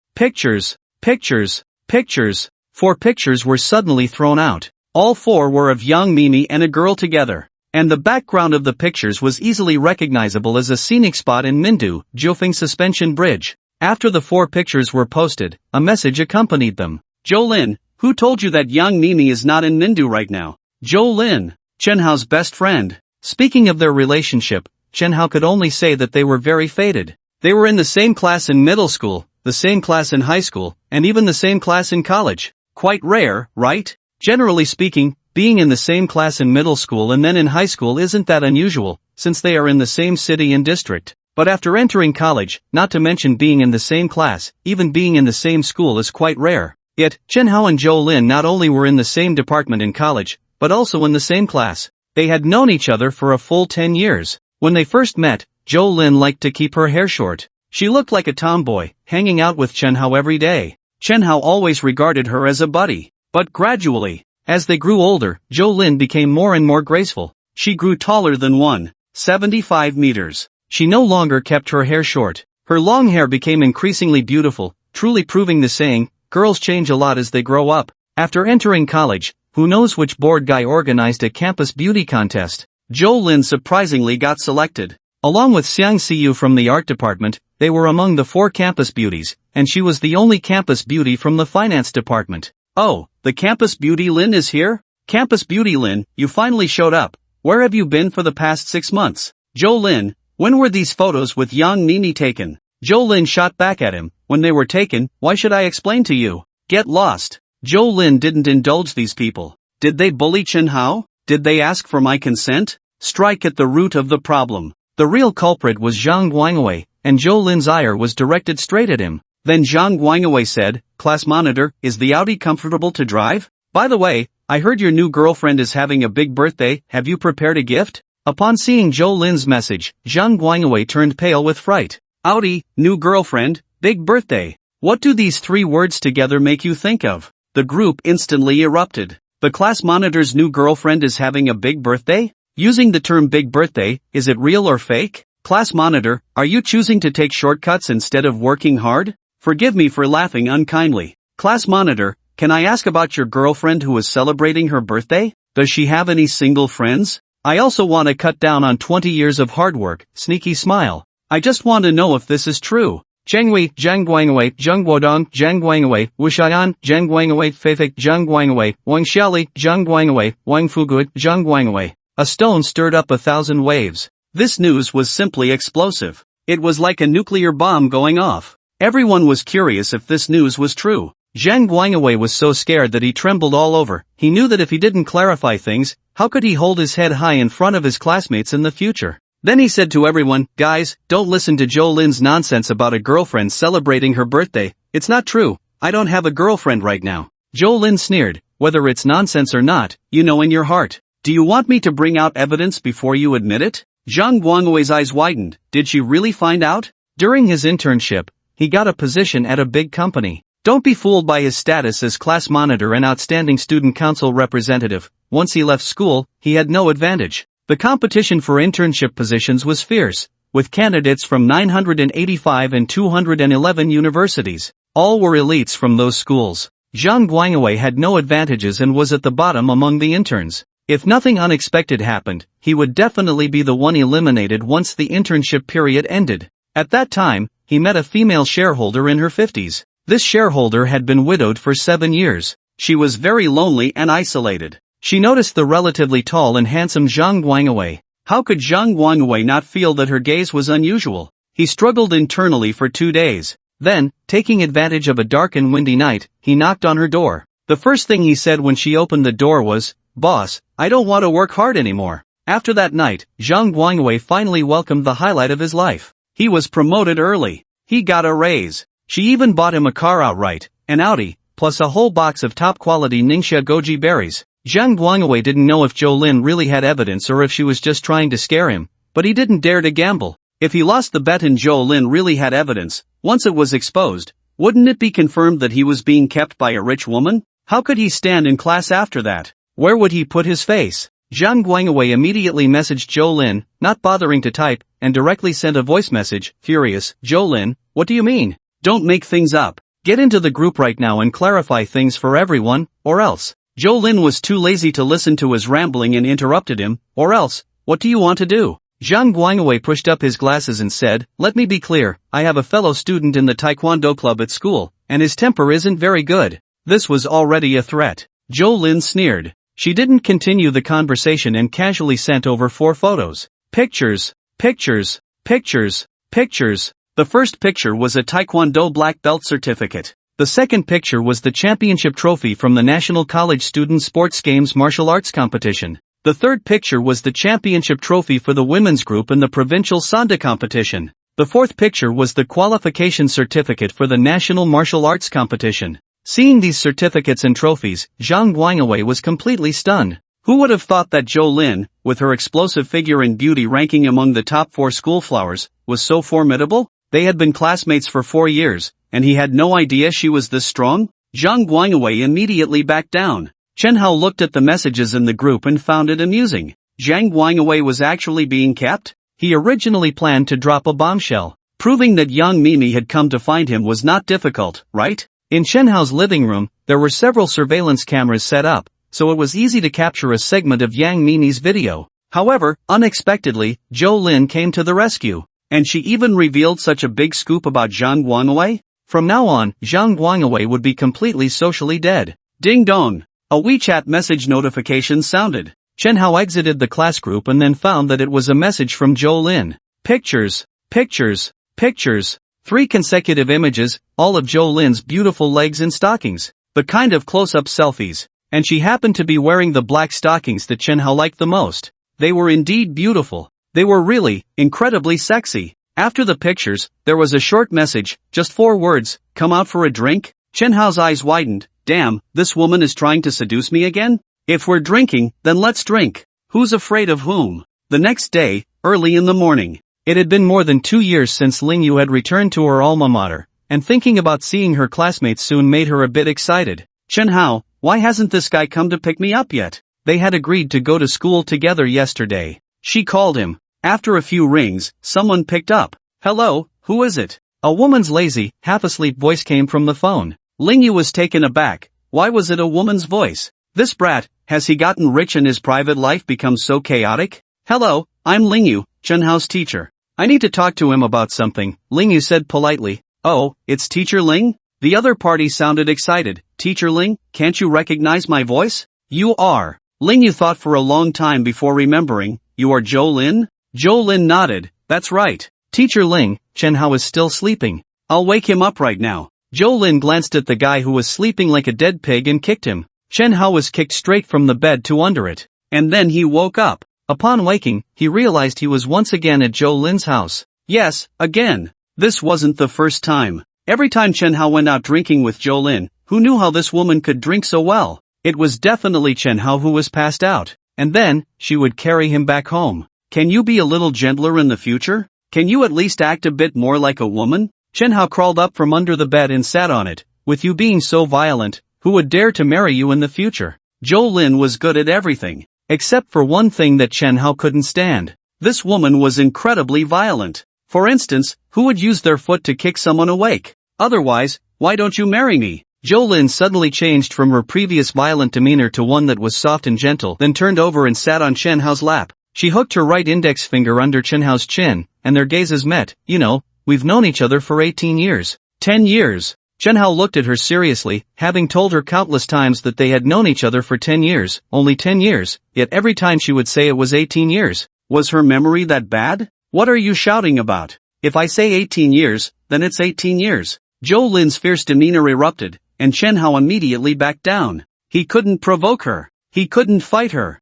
4 pictures were suddenly thrown out. All 4 were of Yang Mimi and a girl together. And the background of the pictures was easily recognizable as a scenic spot in Mindu, Jiufeng Suspension Bridge. After the 4 pictures were posted, a message accompanied them. Jolin, who told you that Yang Mimi is not in Mindu right now? Jolin, Chen Hao's best friend. Speaking of their relationship, Chen Hao could only say that they were very fated. They were in the same class in middle school, the same class in high school, and even the same class in college. Quite rare, right? Generally speaking, being in the same class in middle school and then in high school isn't that unusual, since they are in the same city and district. But after entering college, not to mention being in the same class, even being in the same school is quite rare. Yet, Chen Hao and Zhou Lin not only were in the same department in college, but also in the same class. They had known each other for a full 10 years. When they first met, Zhou Lin liked to keep her hair short. She looked like a tomboy, hanging out with Chen Hao every day. Chen Hao always regarded her as a buddy. But gradually, as they grew older, Zhou Lin became more and more graceful. She grew taller than 1.75 meters. She no longer kept her hair short. Her long hair became increasingly beautiful, truly proving the saying, girls change a lot as they grow up. After entering college, who knows which board guy organized a campus beauty contest. Zhou Lin surprisingly got selected. Along with Xiang Xiyu from the art department, they were among the 4 campus beauties, and she was the only campus beauty from the finance department. Oh, the campus beauty Lin is here? Campus beauty Lin, you finally showed up. Where have you been for the past 6 months? Zhou Lin, when were these photos with Yang Nini taken? Zhou Lin shot back at him, when they were taken, why should I explain to you? Get lost. Zhou Lin didn't indulge these people. Did they bully Chen Hao? Did they ask for my consent? Strike at the root of the problem. The real culprit was Zhang Guangwei, and Zhou Lin's ire was directed straight at him. Then Zhang Guangwei said, Class monitor, is the Audi comfortable to drive? By the way, I heard your new girlfriend is having a big birthday, have you prepared a gift? Upon seeing Zhou Lin's message, Zhang Guangwei turned pale with fright. Audi, new girlfriend, big birthday. What do these 3 words together make you think of? The group instantly erupted. The class monitor's new girlfriend is having a big birthday? Using the term big birthday, is it real or fake? Class monitor, are you choosing to take shortcuts instead of working hard? Forgive me for laughing unkindly. Class monitor, can I ask about your girlfriend who is celebrating her birthday? Does she have any single friends? I also want to cut down on 20 years of hard work, sneaky smile. I just want to know if this is true. Zhengwei, Zhang Guangwei, Zheng Guodong, Zhang Guangwei, Wuxian, Zhang Guangwei, Feifei, Zhang Guangwei, Wang Xiaoli, Zhang Guangwei, Wang Fugui, Zhang Guangwei. A stone stirred up 1,000 waves. This news was simply explosive. It was like a nuclear bomb going off. Everyone was curious if this news was true. Zhang Guangwei was so scared that he trembled all over. He knew that if he didn't clarify things, how could he hold his head high in front of his classmates in the future? Then he said to everyone, guys, don't listen to Zhou Lin's nonsense about a girlfriend celebrating her birthday. It's not true. I don't have a girlfriend right now. Zhou Lin sneered, whether it's nonsense or not, you know in your heart. Do you want me to bring out evidence before you admit it? Zhang Guangwei's eyes widened. Did she really find out? During his internship, he got a position at a big company. Don't be fooled by his status as class monitor and outstanding student council representative. Once he left school, he had no advantage. The competition for internship positions was fierce, with candidates from 985 and 211 universities. All were elites from those schools. Zhang Guangwei had no advantages and was at the bottom among the interns. If nothing unexpected happened, he would definitely be the one eliminated once the internship period ended. At that time, he met a female shareholder in her 50s. This shareholder had been widowed for 7 years. She was very lonely and isolated. She noticed the relatively tall and handsome Zhang Guangwei. How could Zhang Guangwei not feel that her gaze was unusual? He struggled internally for 2 days. Then, taking advantage of a dark and windy night, he knocked on her door. The first thing he said when she opened the door was, "Boss, I don't want to work hard anymore." After that night, Zhang Guangwei finally welcomed the highlight of his life. He was promoted early. He got a raise. She even bought him a car outright, an Audi, plus a whole box of top-quality Ningxia goji berries. Zhang Guangwei didn't know if Zhou Lin really had evidence or if she was just trying to scare him, but he didn't dare to gamble. If he lost the bet and Zhou Lin really had evidence, once it was exposed, wouldn't it be confirmed that he was being kept by a rich woman? How could he stand in class after that? Where would he put his face? Zhang Guangwei immediately messaged Zhou Lin, not bothering to type, and directly sent a voice message, furious, "Zhou Lin, what do you mean? Don't make things up. Get into the group right now and clarify things for everyone, or else." Zhou Lin was too lazy to listen to his rambling and interrupted him, "Or else, what do you want to do?" Zhang Guangwei pushed up his glasses and said, "Let me be clear, I have a fellow student in the taekwondo club at school, and his temper isn't very good." This was already a threat. Zhou Lin sneered. She didn't continue the conversation and casually sent over 4 photos. Pictures, pictures, pictures, pictures. The first picture was a Taekwondo black belt certificate. The second picture was the championship trophy from the National College Student Sports Games martial arts competition. The third picture was the championship trophy for the women's group in the provincial Sanda competition. The fourth picture was the qualification certificate for the national martial arts competition. Seeing these certificates and trophies, Zhang Guangwei was completely stunned. Who would have thought that Zhou Lin, with her explosive figure and beauty ranking among the top 4 schoolflowers, was so formidable? They had been classmates for 4 years, and he had no idea she was this strong? Zhang Guangwei immediately backed down. Chen Hao looked at the messages in the group and found it amusing. Zhang Guangwei was actually being kept? He originally planned to drop a bombshell. Proving that young Mimi had come to find him was not difficult, right? In Chen Hao's living room, there were several surveillance cameras set up, so it was easy to capture a segment of Yang Mimi's video. However, unexpectedly, Zhou Lin came to the rescue. And she even revealed such a big scoop about Zhang Guangwei? From now on, Zhang Guangwei would be completely socially dead. Ding dong! A WeChat message notification sounded. Chen Hao exited the class group and then found that it was a message from Zhou Lin. Pictures, pictures, pictures. 3 consecutive images, all of Zhou Lin's beautiful legs in stockings. The kind of close-up selfies. And she happened to be wearing the black stockings that Chen Hao liked the most. They were indeed beautiful. They were really, incredibly sexy. After the pictures, there was a short message, just 4 words, come out for a drink? Chen Hao's eyes widened. Damn, this woman is trying to seduce me again? If we're drinking, then let's drink. Who's afraid of whom? The next day, early in the morning. It had been more than 2 years since Ling Yu had returned to her alma mater, and thinking about seeing her classmates soon made her a bit excited. Chen Hao, why hasn't this guy come to pick me up yet? They had agreed to go to school together yesterday. She called him. After a few rings, someone picked up. Hello, who is it? A woman's lazy, half-asleep voice came from the phone. Ling Yu was taken aback. Why was it a woman's voice? This brat, has he gotten rich and his private life become so chaotic? Hello, I'm Ling Yu, Chen Hao's teacher. I need to talk to him about something, Ling Yu said politely. Oh, it's Teacher Ling? The other party sounded excited. Teacher Ling, can't you recognize my voice? You are. Ling Yu thought for a long time before remembering. You are Zhou Lin? Zhou Lin nodded. That's right. Teacher Ling, Chen Hao is still sleeping. I'll wake him up right now. Zhou Lin glanced at the guy who was sleeping like a dead pig and kicked him. Chen Hao was kicked straight from the bed to under it. And then he woke up. Upon waking, he realized he was once again at Zhou Lin's house. Yes, again. This wasn't the first time. Every time Chen Hao went out drinking with Zhou Lin, who knew how this woman could drink so well? It was definitely Chen Hao who was passed out. And then, she would carry him back home. Can you be a little gentler in the future? Can you at least act a bit more like a woman? Chen Hao crawled up from under the bed and sat on it. With you being so violent, who would dare to marry you in the future? Zhou Lin was good at everything. Except for one thing that Chen Hao couldn't stand. This woman was incredibly violent. For instance, who would use their foot to kick someone awake? Otherwise, why don't you marry me? Zhou Lin suddenly changed from her previous violent demeanor to one that was soft and gentle, then turned over and sat on Chen Hao's lap. She hooked her right index finger under Chen Hao's chin, and their gazes met. You know, we've known each other for 18 years. 10 years. Chen Hao looked at her seriously, having told her countless times that they had known each other for 10 years, only 10 years, yet every time she would say it was 18 years. Was her memory that bad? What are you shouting about? If I say 18 years, then it's 18 years. Zhou Lin's fierce demeanor erupted, and Chen Hao immediately backed down. He couldn't provoke her. He couldn't fight her.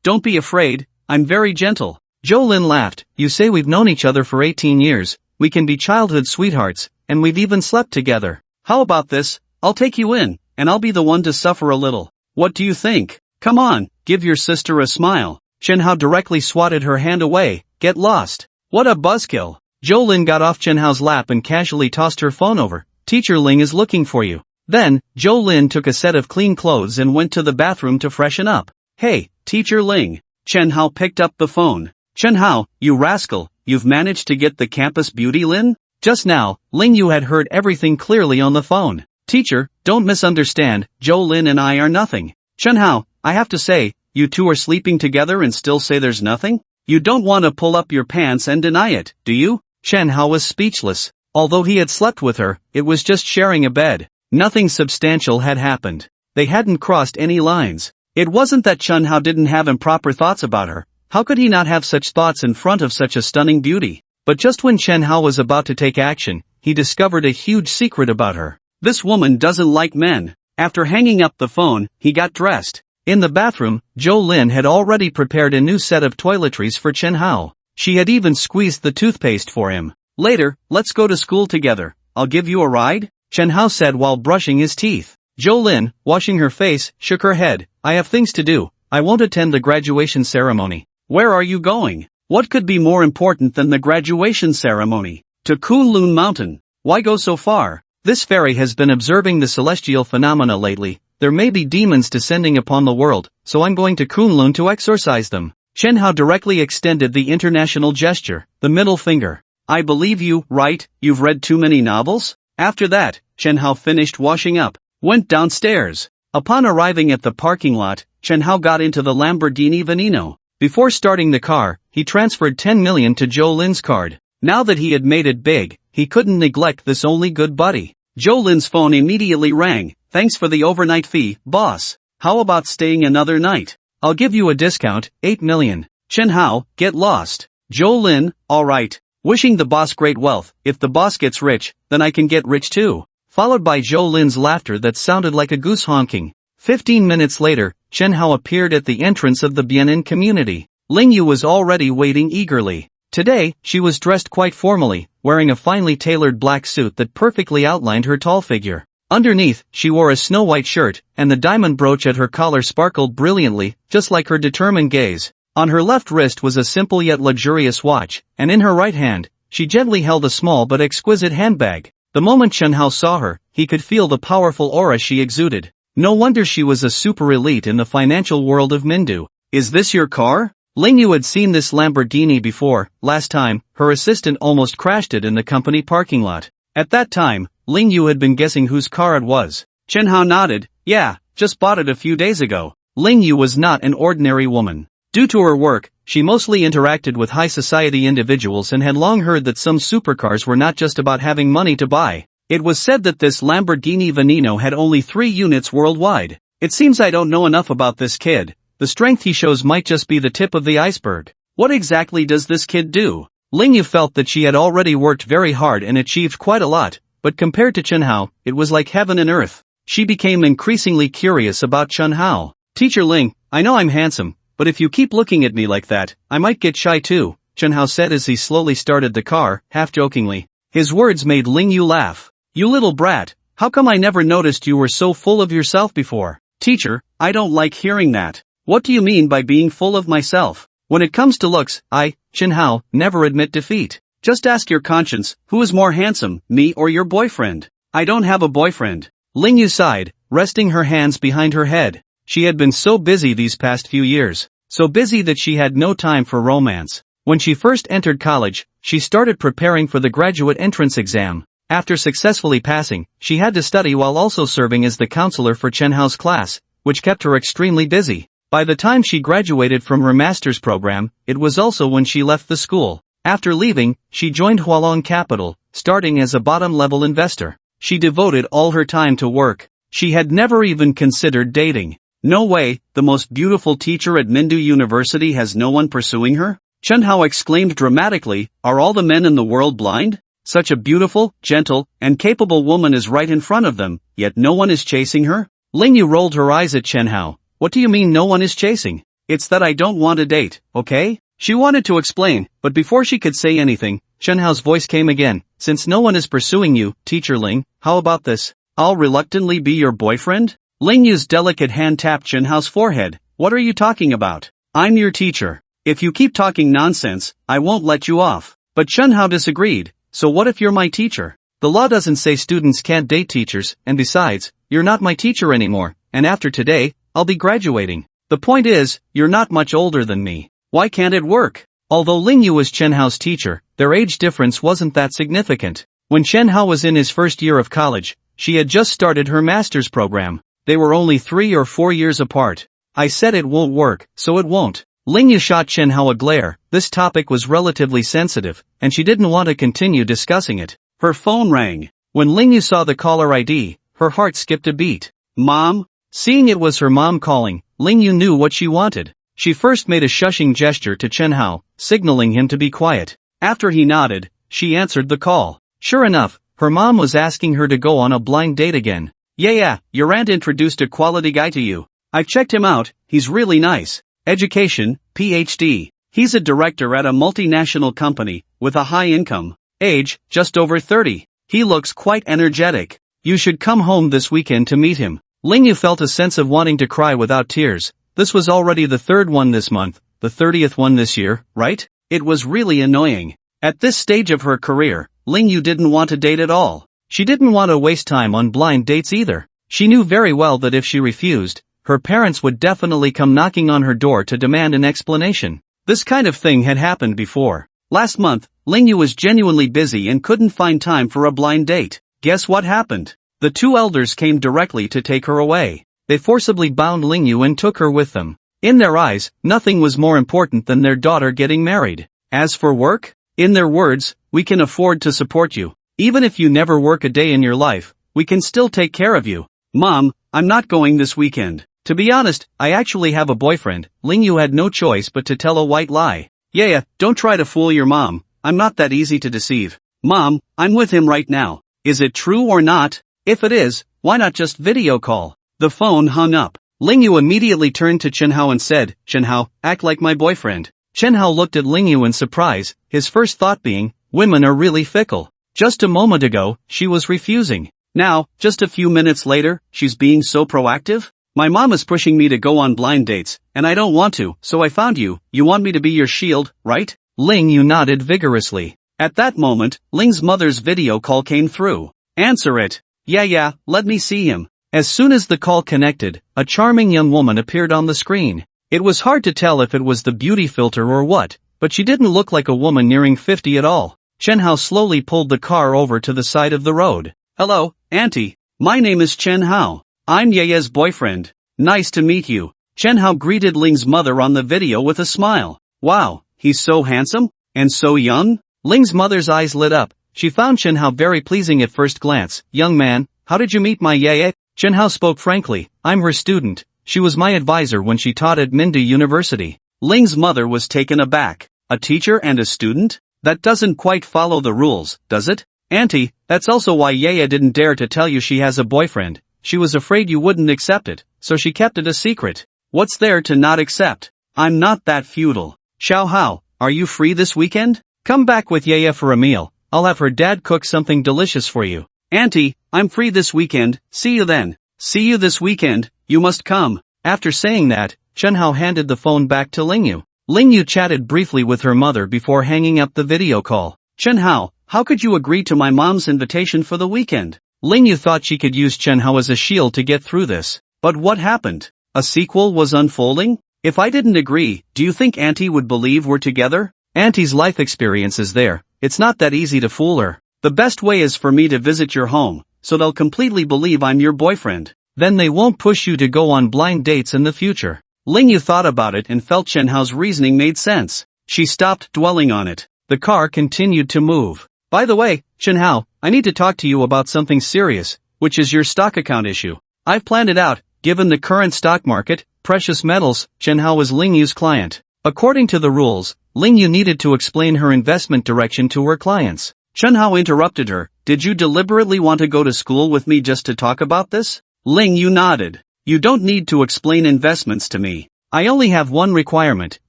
Don't be afraid, I'm very gentle. Zhou Lin laughed. You say we've known each other for 18 years, we can be childhood sweethearts, and we've even slept together. How about this? I'll take you in, and I'll be the one to suffer a little. What do you think? Come on, give your sister a smile. Chen Hao directly swatted her hand away. Get lost. What a buzzkill. Zhou Lin got off Chen Hao's lap and casually tossed her phone over. Teacher Ling is looking for you. Then, Zhou Lin took a set of clean clothes and went to the bathroom to freshen up. Hey, Teacher Ling. Chen Hao picked up the phone. Chen Hao, you rascal, you've managed to get the campus beauty Lin? Just now, Ling Yu had heard everything clearly on the phone. Teacher, don't misunderstand, Zhou Lin and I are nothing. Chen Hao, I have to say, you two are sleeping together and still say there's nothing? You don't want to pull up your pants and deny it, do you? Chen Hao was speechless. Although he had slept with her, it was just sharing a bed. Nothing substantial had happened. They hadn't crossed any lines. It wasn't that Chen Hao didn't have improper thoughts about her. How could he not have such thoughts in front of such a stunning beauty? But just when Chen Hao was about to take action, he discovered a huge secret about her. This woman doesn't like men. After hanging up the phone, he got dressed. In the bathroom, Zhou Lin had already prepared a new set of toiletries for Chen Hao. She had even squeezed the toothpaste for him. Later, let's go to school together. I'll give you a ride, Chen Hao said while brushing his teeth. Zhou Lin, washing her face, shook her head. I have things to do. I won't attend the graduation ceremony. Where are you going? What could be more important than the graduation ceremony? To Kunlun Mountain. Why go so far? This fairy has been observing the celestial phenomena lately. There may be demons descending upon the world, so I'm going to Kunlun to exorcise them. Chen Hao directly extended the international gesture, the middle finger. I believe you, right? You've read too many novels? After that, Chen Hao finished washing up, went downstairs. Upon arriving at the parking lot, Chen Hao got into the Lamborghini Veneno. Before starting the car, he transferred 10 million to Zhou Lin's card. Now that he had made it big, he couldn't neglect this only good buddy. Zhou Lin's phone immediately rang. Thanks for the overnight fee, boss. How about staying another night? I'll give you a discount, 8 million. Chen Hao, get lost. Zhou Lin, alright. Wishing the boss great wealth. If the boss gets rich, then I can get rich too. Followed by Zhou Lin's laughter that sounded like a goose honking. 15 minutes later, Chen Hao appeared at the entrance of the Bianin community. Ling Yu was already waiting eagerly. Today, she was dressed quite formally, wearing a finely tailored black suit that perfectly outlined her tall figure. Underneath, she wore a snow-white shirt, and the diamond brooch at her collar sparkled brilliantly, just like her determined gaze. On her left wrist was a simple yet luxurious watch, and in her right hand, she gently held a small but exquisite handbag. The moment Chen Hao saw her, he could feel the powerful aura she exuded. No wonder she was a super elite in the financial world of Mindu. Is this your car? Ling Yu had seen this Lamborghini before. Last time, her assistant almost crashed it in the company parking lot. At that time, Ling Yu had been guessing whose car it was. Chen Hao nodded. Yeah, just bought it a few days ago. Ling Yu was not an ordinary woman. Due to her work, she mostly interacted with high society individuals and had long heard that some supercars were not just about having money to buy. It was said that this Lamborghini Veneno had only 3 units worldwide. It seems I don't know enough about this kid. The strength he shows might just be the tip of the iceberg. What exactly does this kid do? Ling Yu felt that she had already worked very hard and achieved quite a lot, but compared to Chen Hao, it was like heaven and earth. She became increasingly curious about Chen Hao. Teacher Ling, I know I'm handsome, but if you keep looking at me like that, I might get shy too, Chen Hao said as he slowly started the car, half jokingly. His words made Ling Yu laugh. You little brat, how come I never noticed you were so full of yourself before? Teacher, I don't like hearing that. What do you mean by being full of myself? When it comes to looks, I, Chen Hao, never admit defeat. Just ask your conscience, who is more handsome, me or your boyfriend? I don't have a boyfriend. Ling Yu sighed, resting her hands behind her head. She had been so busy these past few years, so busy that she had no time for romance. When she first entered college, she started preparing for the graduate entrance exam. After successfully passing, she had to study while also serving as the counselor for Chen Hao's class, which kept her extremely busy. By the time she graduated from her master's program, it was also when she left the school. After leaving, she joined Hualong Capital, starting as a bottom-level investor. She devoted all her time to work. She had never even considered dating. No way, the most beautiful teacher at Mindu University has no one pursuing her? Chen Hao exclaimed dramatically, are all the men in the world blind? Such a beautiful, gentle, and capable woman is right in front of them, yet no one is chasing her? Ling Yu rolled her eyes at Chen Hao. What do you mean no one is chasing? It's that I don't want a date, okay? She wanted to explain, but before she could say anything, Chen Hao's voice came again. Since no one is pursuing you, Teacher Ling, how about this? I'll reluctantly be your boyfriend? Ling Yu's delicate hand tapped Chen Hao's forehead. What are you talking about? I'm your teacher. If you keep talking nonsense, I won't let you off. But Chen Hao disagreed. So what if you're my teacher? The law doesn't say students can't date teachers, and besides, you're not my teacher anymore, and after today, I'll be graduating. The point is, you're not much older than me. Why can't it work? Although Ling Yu was Chen Hao's teacher, their age difference wasn't that significant. When Chen Hao was in his first year of college, she had just started her master's program. They were only 3 or 4 years apart. I said it won't work, so it won't. Ling Yu shot Chen Hao a glare. This topic was relatively sensitive, and she didn't want to continue discussing it. Her phone rang. When Ling Yu saw the caller ID, her heart skipped a beat. Mom? Seeing it was her mom calling, Ling Yu knew what she wanted. She first made a shushing gesture to Chen Hao, signaling him to be quiet. After he nodded, she answered the call. Sure enough, her mom was asking her to go on a blind date again. Yeah, your aunt introduced a quality guy to you. I've checked him out, he's really nice. Education, PhD. He's a director at a multinational company, with a high income. Age, just over 30. He looks quite energetic. You should come home this weekend to meet him. Lingyu felt a sense of wanting to cry without tears. This was already the third one this month, the 30th one this year, right? It was really annoying. At this stage of her career, Lingyu didn't want to date at all. She didn't want to waste time on blind dates either. She knew very well that if she refused, her parents would definitely come knocking on her door to demand an explanation. This kind of thing had happened before. Last month, Lingyu was genuinely busy and couldn't find time for a blind date. Guess what happened? The two elders came directly to take her away. They forcibly bound Lingyu and took her with them. In their eyes, nothing was more important than their daughter getting married. As for work, in their words, we can afford to support you. Even if you never work a day in your life, we can still take care of you. Mom, I'm not going this weekend. To be honest, I actually have a boyfriend. Lingyu had no choice but to tell a white lie. Yeah, don't try to fool your mom. I'm not that easy to deceive. Mom, I'm with him right now. Is it true or not? If it is, why not just video call? The phone hung up. Lingyu immediately turned to Chenhao and said, Chenhao, act like my boyfriend. Chenhao looked at Lingyu in surprise, his first thought being, women are really fickle. Just a moment ago, she was refusing. Now, just a few minutes later, she's being so proactive? My mom is pushing me to go on blind dates, and I don't want to, so I found you. You want me to be your shield, right? Lingyu nodded vigorously. At that moment, Ling's mother's video call came through. Answer it. Yeah, let me see him. As soon as the call connected, a charming young woman appeared on the screen. It was hard to tell if it was the beauty filter or what, but she didn't look like a woman nearing 50 at all. Chenhao slowly pulled the car over to the side of the road. Hello, Auntie. My name is Chenhao. I'm Yeye's boyfriend. Nice to meet you. Chenhao greeted Ling's mother on the video with a smile. Wow, he's so handsome? And so young? Ling's mother's eyes lit up. She found Chenhao very pleasing at first glance. Young man, how did you meet my Yeye? Chenhao spoke frankly. I'm her student. She was my advisor when she taught at Mindu University. Ling's mother was taken aback. A teacher and a student? That doesn't quite follow the rules, does it? Auntie, that's also why Yeye didn't dare to tell you she has a boyfriend. She was afraid you wouldn't accept it, so she kept it a secret. What's there to not accept? I'm not that feudal. Xiao Hao, are you free this weekend? Come back with Yeye for a meal. I'll have her dad cook something delicious for you. Auntie, I'm free this weekend. See you then. See you this weekend. You must come. After saying that, Chenhao handed the phone back to Lingyu. Lingyu chatted briefly with her mother before hanging up the video call. Chenhao, how could you agree to my mom's invitation for the weekend? Lingyu thought she could use Chenhao as a shield to get through this. But what happened? A sequel was unfolding? If I didn't agree, do you think Auntie would believe we're together? Auntie's life experience is there. It's not that easy to fool her. The best way is for me to visit your home, so they'll completely believe I'm your boyfriend. Then they won't push you to go on blind dates in the future. Lingyu thought about it and felt Chenhao's reasoning made sense. She stopped dwelling on it. The car continued to move. By the way, Chenhao, I need to talk to you about something serious, which is your stock account issue. I've planned it out. Given the current stock market, precious metals, Chenhao was Lingyu's client. According to the rules, Lingyu needed to explain her investment direction to her clients. Chenhao interrupted her. Did you deliberately want to go to school with me just to talk about this? Lingyu nodded. You don't need to explain investments to me. I only have one requirement,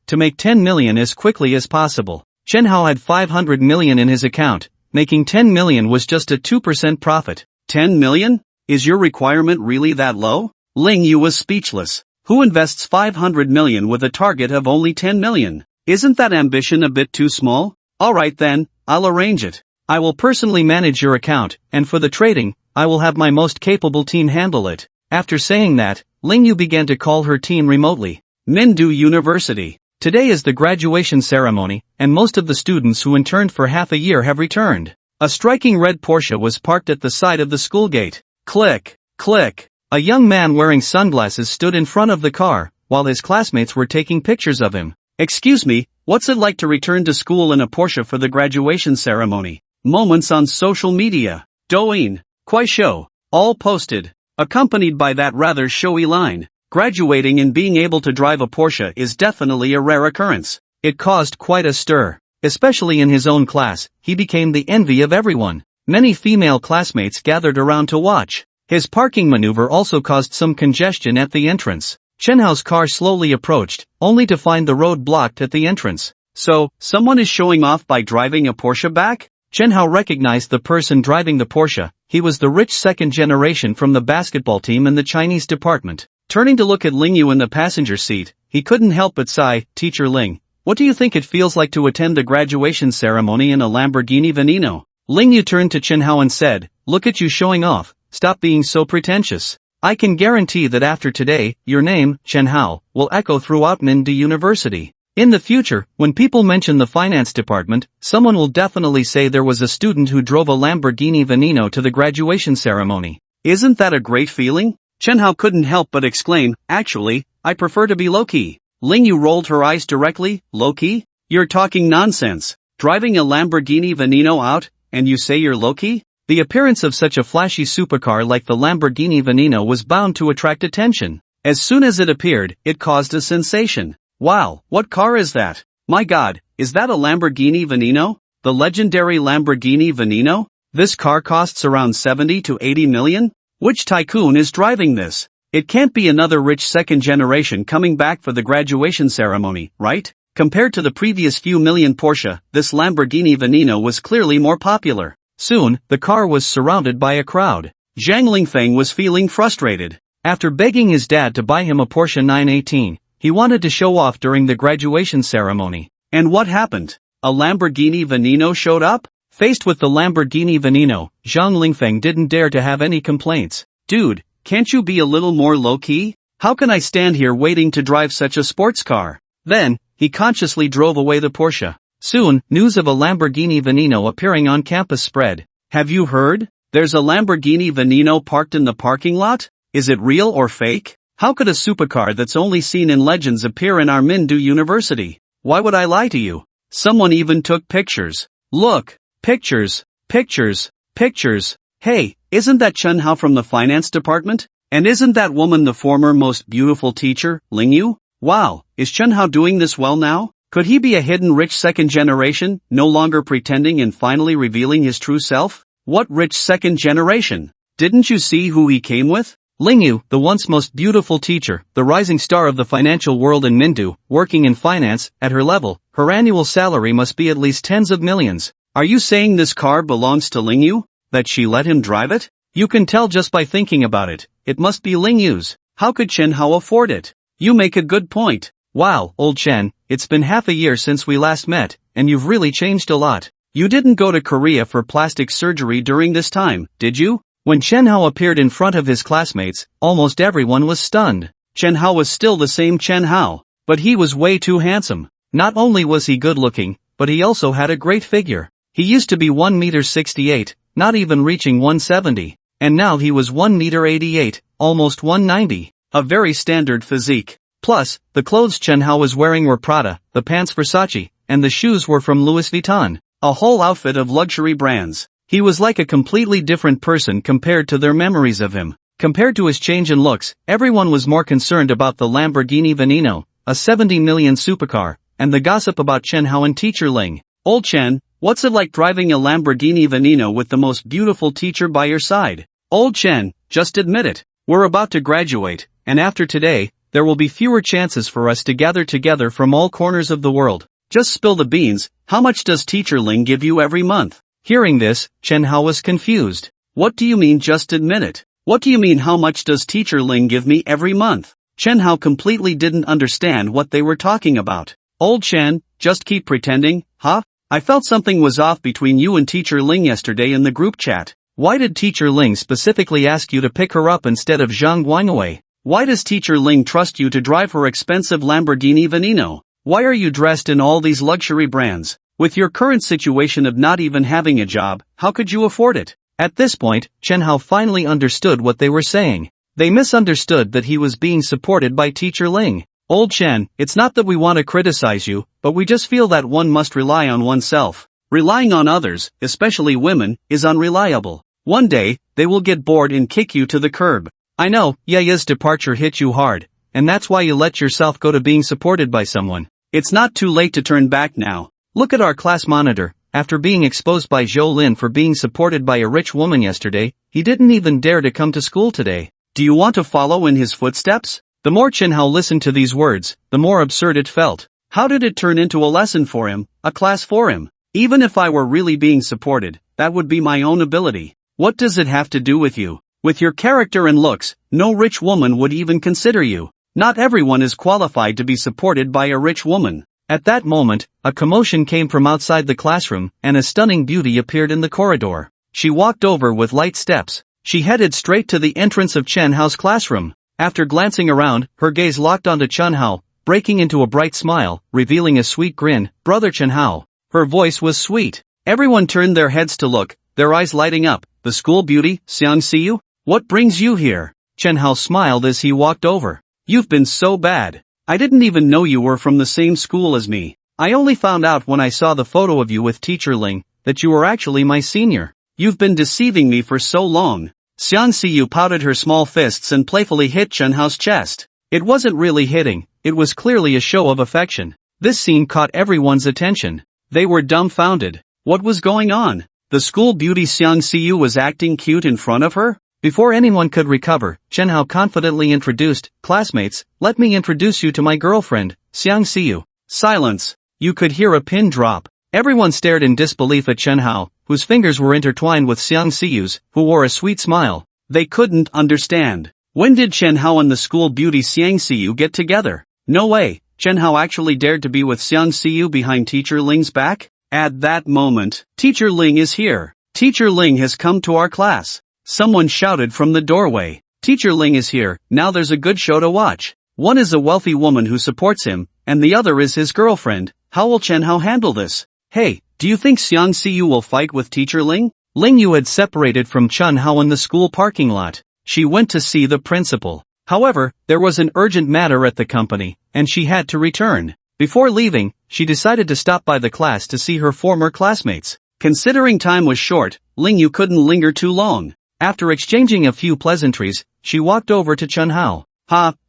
to make 10 million as quickly as possible. Chenhao had 500 million in his account. Making 10 million was just a 2% profit. 10 million? Is your requirement really that low? Lingyu was speechless. Who invests 500 million with a target of only 10 million? Isn't that ambition a bit too small? Alright then, I'll arrange it. I will personally manage your account, and for the trading, I will have my most capable team handle it. After saying that, Lingyu began to call her team remotely. Mindu University. Today is the graduation ceremony, and most of the students who interned for half a year have returned. A striking red Porsche was parked at the side of the school gate. Click, click. A young man wearing sunglasses stood in front of the car, while his classmates were taking pictures of him. Excuse me, what's it like to return to school in a Porsche for the graduation ceremony? Moments on social media. Douyin, Kuaishou, all posted. Accompanied by that rather showy line. Graduating and being able to drive a Porsche is definitely a rare occurrence. It caused quite a stir. Especially in his own class, he became the envy of everyone. Many female classmates gathered around to watch. His parking maneuver also caused some congestion at the entrance. Chen Hao's car slowly approached, only to find the road blocked at the entrance. So, someone is showing off by driving a Porsche back? Chen Hao recognized the person driving the Porsche. He was the rich second generation from the basketball team in the Chinese department. Turning to look at Ling Yu in the passenger seat, he couldn't help but sigh. Teacher Ling, what do you think it feels like to attend the graduation ceremony in a Lamborghini Veneno? Ling Yu turned to Chen Hao and said, look at you showing off, stop being so pretentious. I can guarantee that after today, your name, Chen Hao, will echo throughout Mindu University. In the future, when people mention the finance department, someone will definitely say there was a student who drove a Lamborghini Veneno to the graduation ceremony. Isn't that a great feeling? Chen Hao couldn't help but exclaim, actually, I prefer to be low-key. Ling Yu rolled her eyes directly. Low-key? You're talking nonsense. Driving a Lamborghini Veneno out, and you say you're low-key? The appearance of such a flashy supercar like the Lamborghini Veneno was bound to attract attention. As soon as it appeared, it caused a sensation. Wow, what car is that? My God, is that a Lamborghini Veneno? The legendary Lamborghini Veneno? This car costs around 70 to 80 million? Which tycoon is driving this? It can't be another rich second generation coming back for the graduation ceremony, right? Compared to the previous few million Porsche, this Lamborghini Veneno was clearly more popular. Soon, the car was surrounded by a crowd. Zhang Lingfeng was feeling frustrated. After begging his dad to buy him a Porsche 918, he wanted to show off during the graduation ceremony. And what happened? A Lamborghini Veneno showed up? Faced with the Lamborghini Veneno, Zhang Lingfeng didn't dare to have any complaints. Dude, can't you be a little more low-key? How can I stand here waiting to drive such a sports car? Then, he consciously drove away the Porsche. Soon, news of a Lamborghini Veneno appearing on campus spread. Have you heard? There's a Lamborghini Veneno parked in the parking lot? Is it real or fake? How could a supercar that's only seen in legends appear in our Mindu University? Why would I lie to you? Someone even took pictures. Look, pictures, pictures, pictures. Hey, isn't that Chen Hao from the finance department? And isn't that woman the former most beautiful teacher, Ling Yu? Wow, is Chen Hao doing this well now? Could he be a hidden rich second generation, no longer pretending and finally revealing his true self? What rich second generation? Didn't you see who he came with? Ling Yu, the once most beautiful teacher, the rising star of the financial world in Mindu, working in finance, at her level, her annual salary must be at least tens of millions. Are you saying this car belongs to Ling Yu? That she let him drive it? You can tell just by thinking about it. It must be Ling Yu's. How could Chen Hao afford it? You make a good point. Wow, old Chen, it's been half a year since we last met, and you've really changed a lot. You didn't go to Korea for plastic surgery during this time, did you? When Chen Hao appeared in front of his classmates, almost everyone was stunned. Chen Hao was still the same Chen Hao, but he was way too handsome. Not only was he good looking, but he also had a great figure. He used to be 1.68 meters, not even reaching 170, and now he was 1.88 meters, almost 190. A very standard physique. Plus, the clothes Chen Hao was wearing were Prada, the pants Versace, and the shoes were from Louis Vuitton. A whole outfit of luxury brands. He was like a completely different person compared to their memories of him. Compared to his change in looks, everyone was more concerned about the Lamborghini Veneno, a 70 million supercar, and the gossip about Chen Hao and teacher Ling. Old Chen, what's it like driving a Lamborghini Veneno with the most beautiful teacher by your side? Old Chen, just admit it. We're about to graduate, and after today, there will be fewer chances for us to gather together from all corners of the world. Just spill the beans. How much does teacher Ling give you every month? Hearing this, Chen Hao was confused. What do you mean just admit it? What do you mean how much does teacher Ling give me every month? Chen Hao completely didn't understand what they were talking about. Old Chen, just keep pretending, huh? I felt something was off between you and teacher Ling yesterday in the group chat. Why did teacher Ling specifically ask you to pick her up instead of Zhang Guangwei? Why does teacher Ling trust you to drive her expensive Lamborghini Veneno? Why are you dressed in all these luxury brands? With your current situation of not even having a job, how could you afford it? At this point, Chen Hao finally understood what they were saying. They misunderstood that he was being supported by teacher Ling. Old Chen, it's not that we want to criticize you, but we just feel that one must rely on oneself. Relying on others, especially women, is unreliable. One day, they will get bored and kick you to the curb. I know, Yaya's departure hit you hard, and that's why you let yourself go to being supported by someone. It's not too late to turn back now. Look at our class monitor. After being exposed by Zhou Lin for being supported by a rich woman yesterday, he didn't even dare to come to school today. Do you want to follow in his footsteps? The more Chen Hao listened to these words, the more absurd it felt. How did it turn into a lesson for him, a class for him? Even if I were really being supported, that would be my own ability. What does it have to do with you? With your character and looks, no rich woman would even consider you. Not everyone is qualified to be supported by a rich woman. At that moment, a commotion came from outside the classroom, and a stunning beauty appeared in the corridor. She walked over with light steps. She headed straight to the entrance of Chen Hao's classroom. After glancing around, her gaze locked onto Chen Hao, breaking into a bright smile, revealing a sweet grin. Brother Chen Hao. Her voice was sweet. Everyone turned their heads to look, their eyes lighting up. The school beauty, Xiang Xiyu? What brings you here? Chen Hao smiled as he walked over. You've been so bad. I didn't even know you were from the same school as me. I only found out when I saw the photo of you with Teacher Ling, that you were actually my senior. You've been deceiving me for so long. Xiang Xiyu pouted her small fists and playfully hit Chen Hao's chest. It wasn't really hitting, it was clearly a show of affection. This scene caught everyone's attention. They were dumbfounded. What was going on? The school beauty Xiang Xiyu was acting cute in front of her? Before anyone could recover, Chen Hao confidently introduced, "Classmates, let me introduce you to my girlfriend, Xiang Xiyu." Silence. You could hear a pin drop. Everyone stared in disbelief at Chen Hao, whose fingers were intertwined with Xiang Xiyu's, who wore a sweet smile. They couldn't understand. When did Chen Hao and the school beauty Xiang Xiyu get together? No way. Chen Hao actually dared to be with Xiang Xiyu behind Teacher Ling's back? At that moment, Teacher Ling is here. Teacher Ling has come to our class. Someone shouted from the doorway. Teacher Ling is here, now there's a good show to watch. One is a wealthy woman who supports him, and the other is his girlfriend. How will Chen Hao handle this? Hey, do you think Xiang Xiyu will fight with Teacher Ling? Ling Yu had separated from Chen Hao in the school parking lot. She went to see the principal. However, there was an urgent matter at the company, and she had to return. Before leaving, she decided to stop by the class to see her former classmates. Considering time was short, Ling Yu couldn't linger too long. After exchanging a few pleasantries, she walked over to Chen Hao.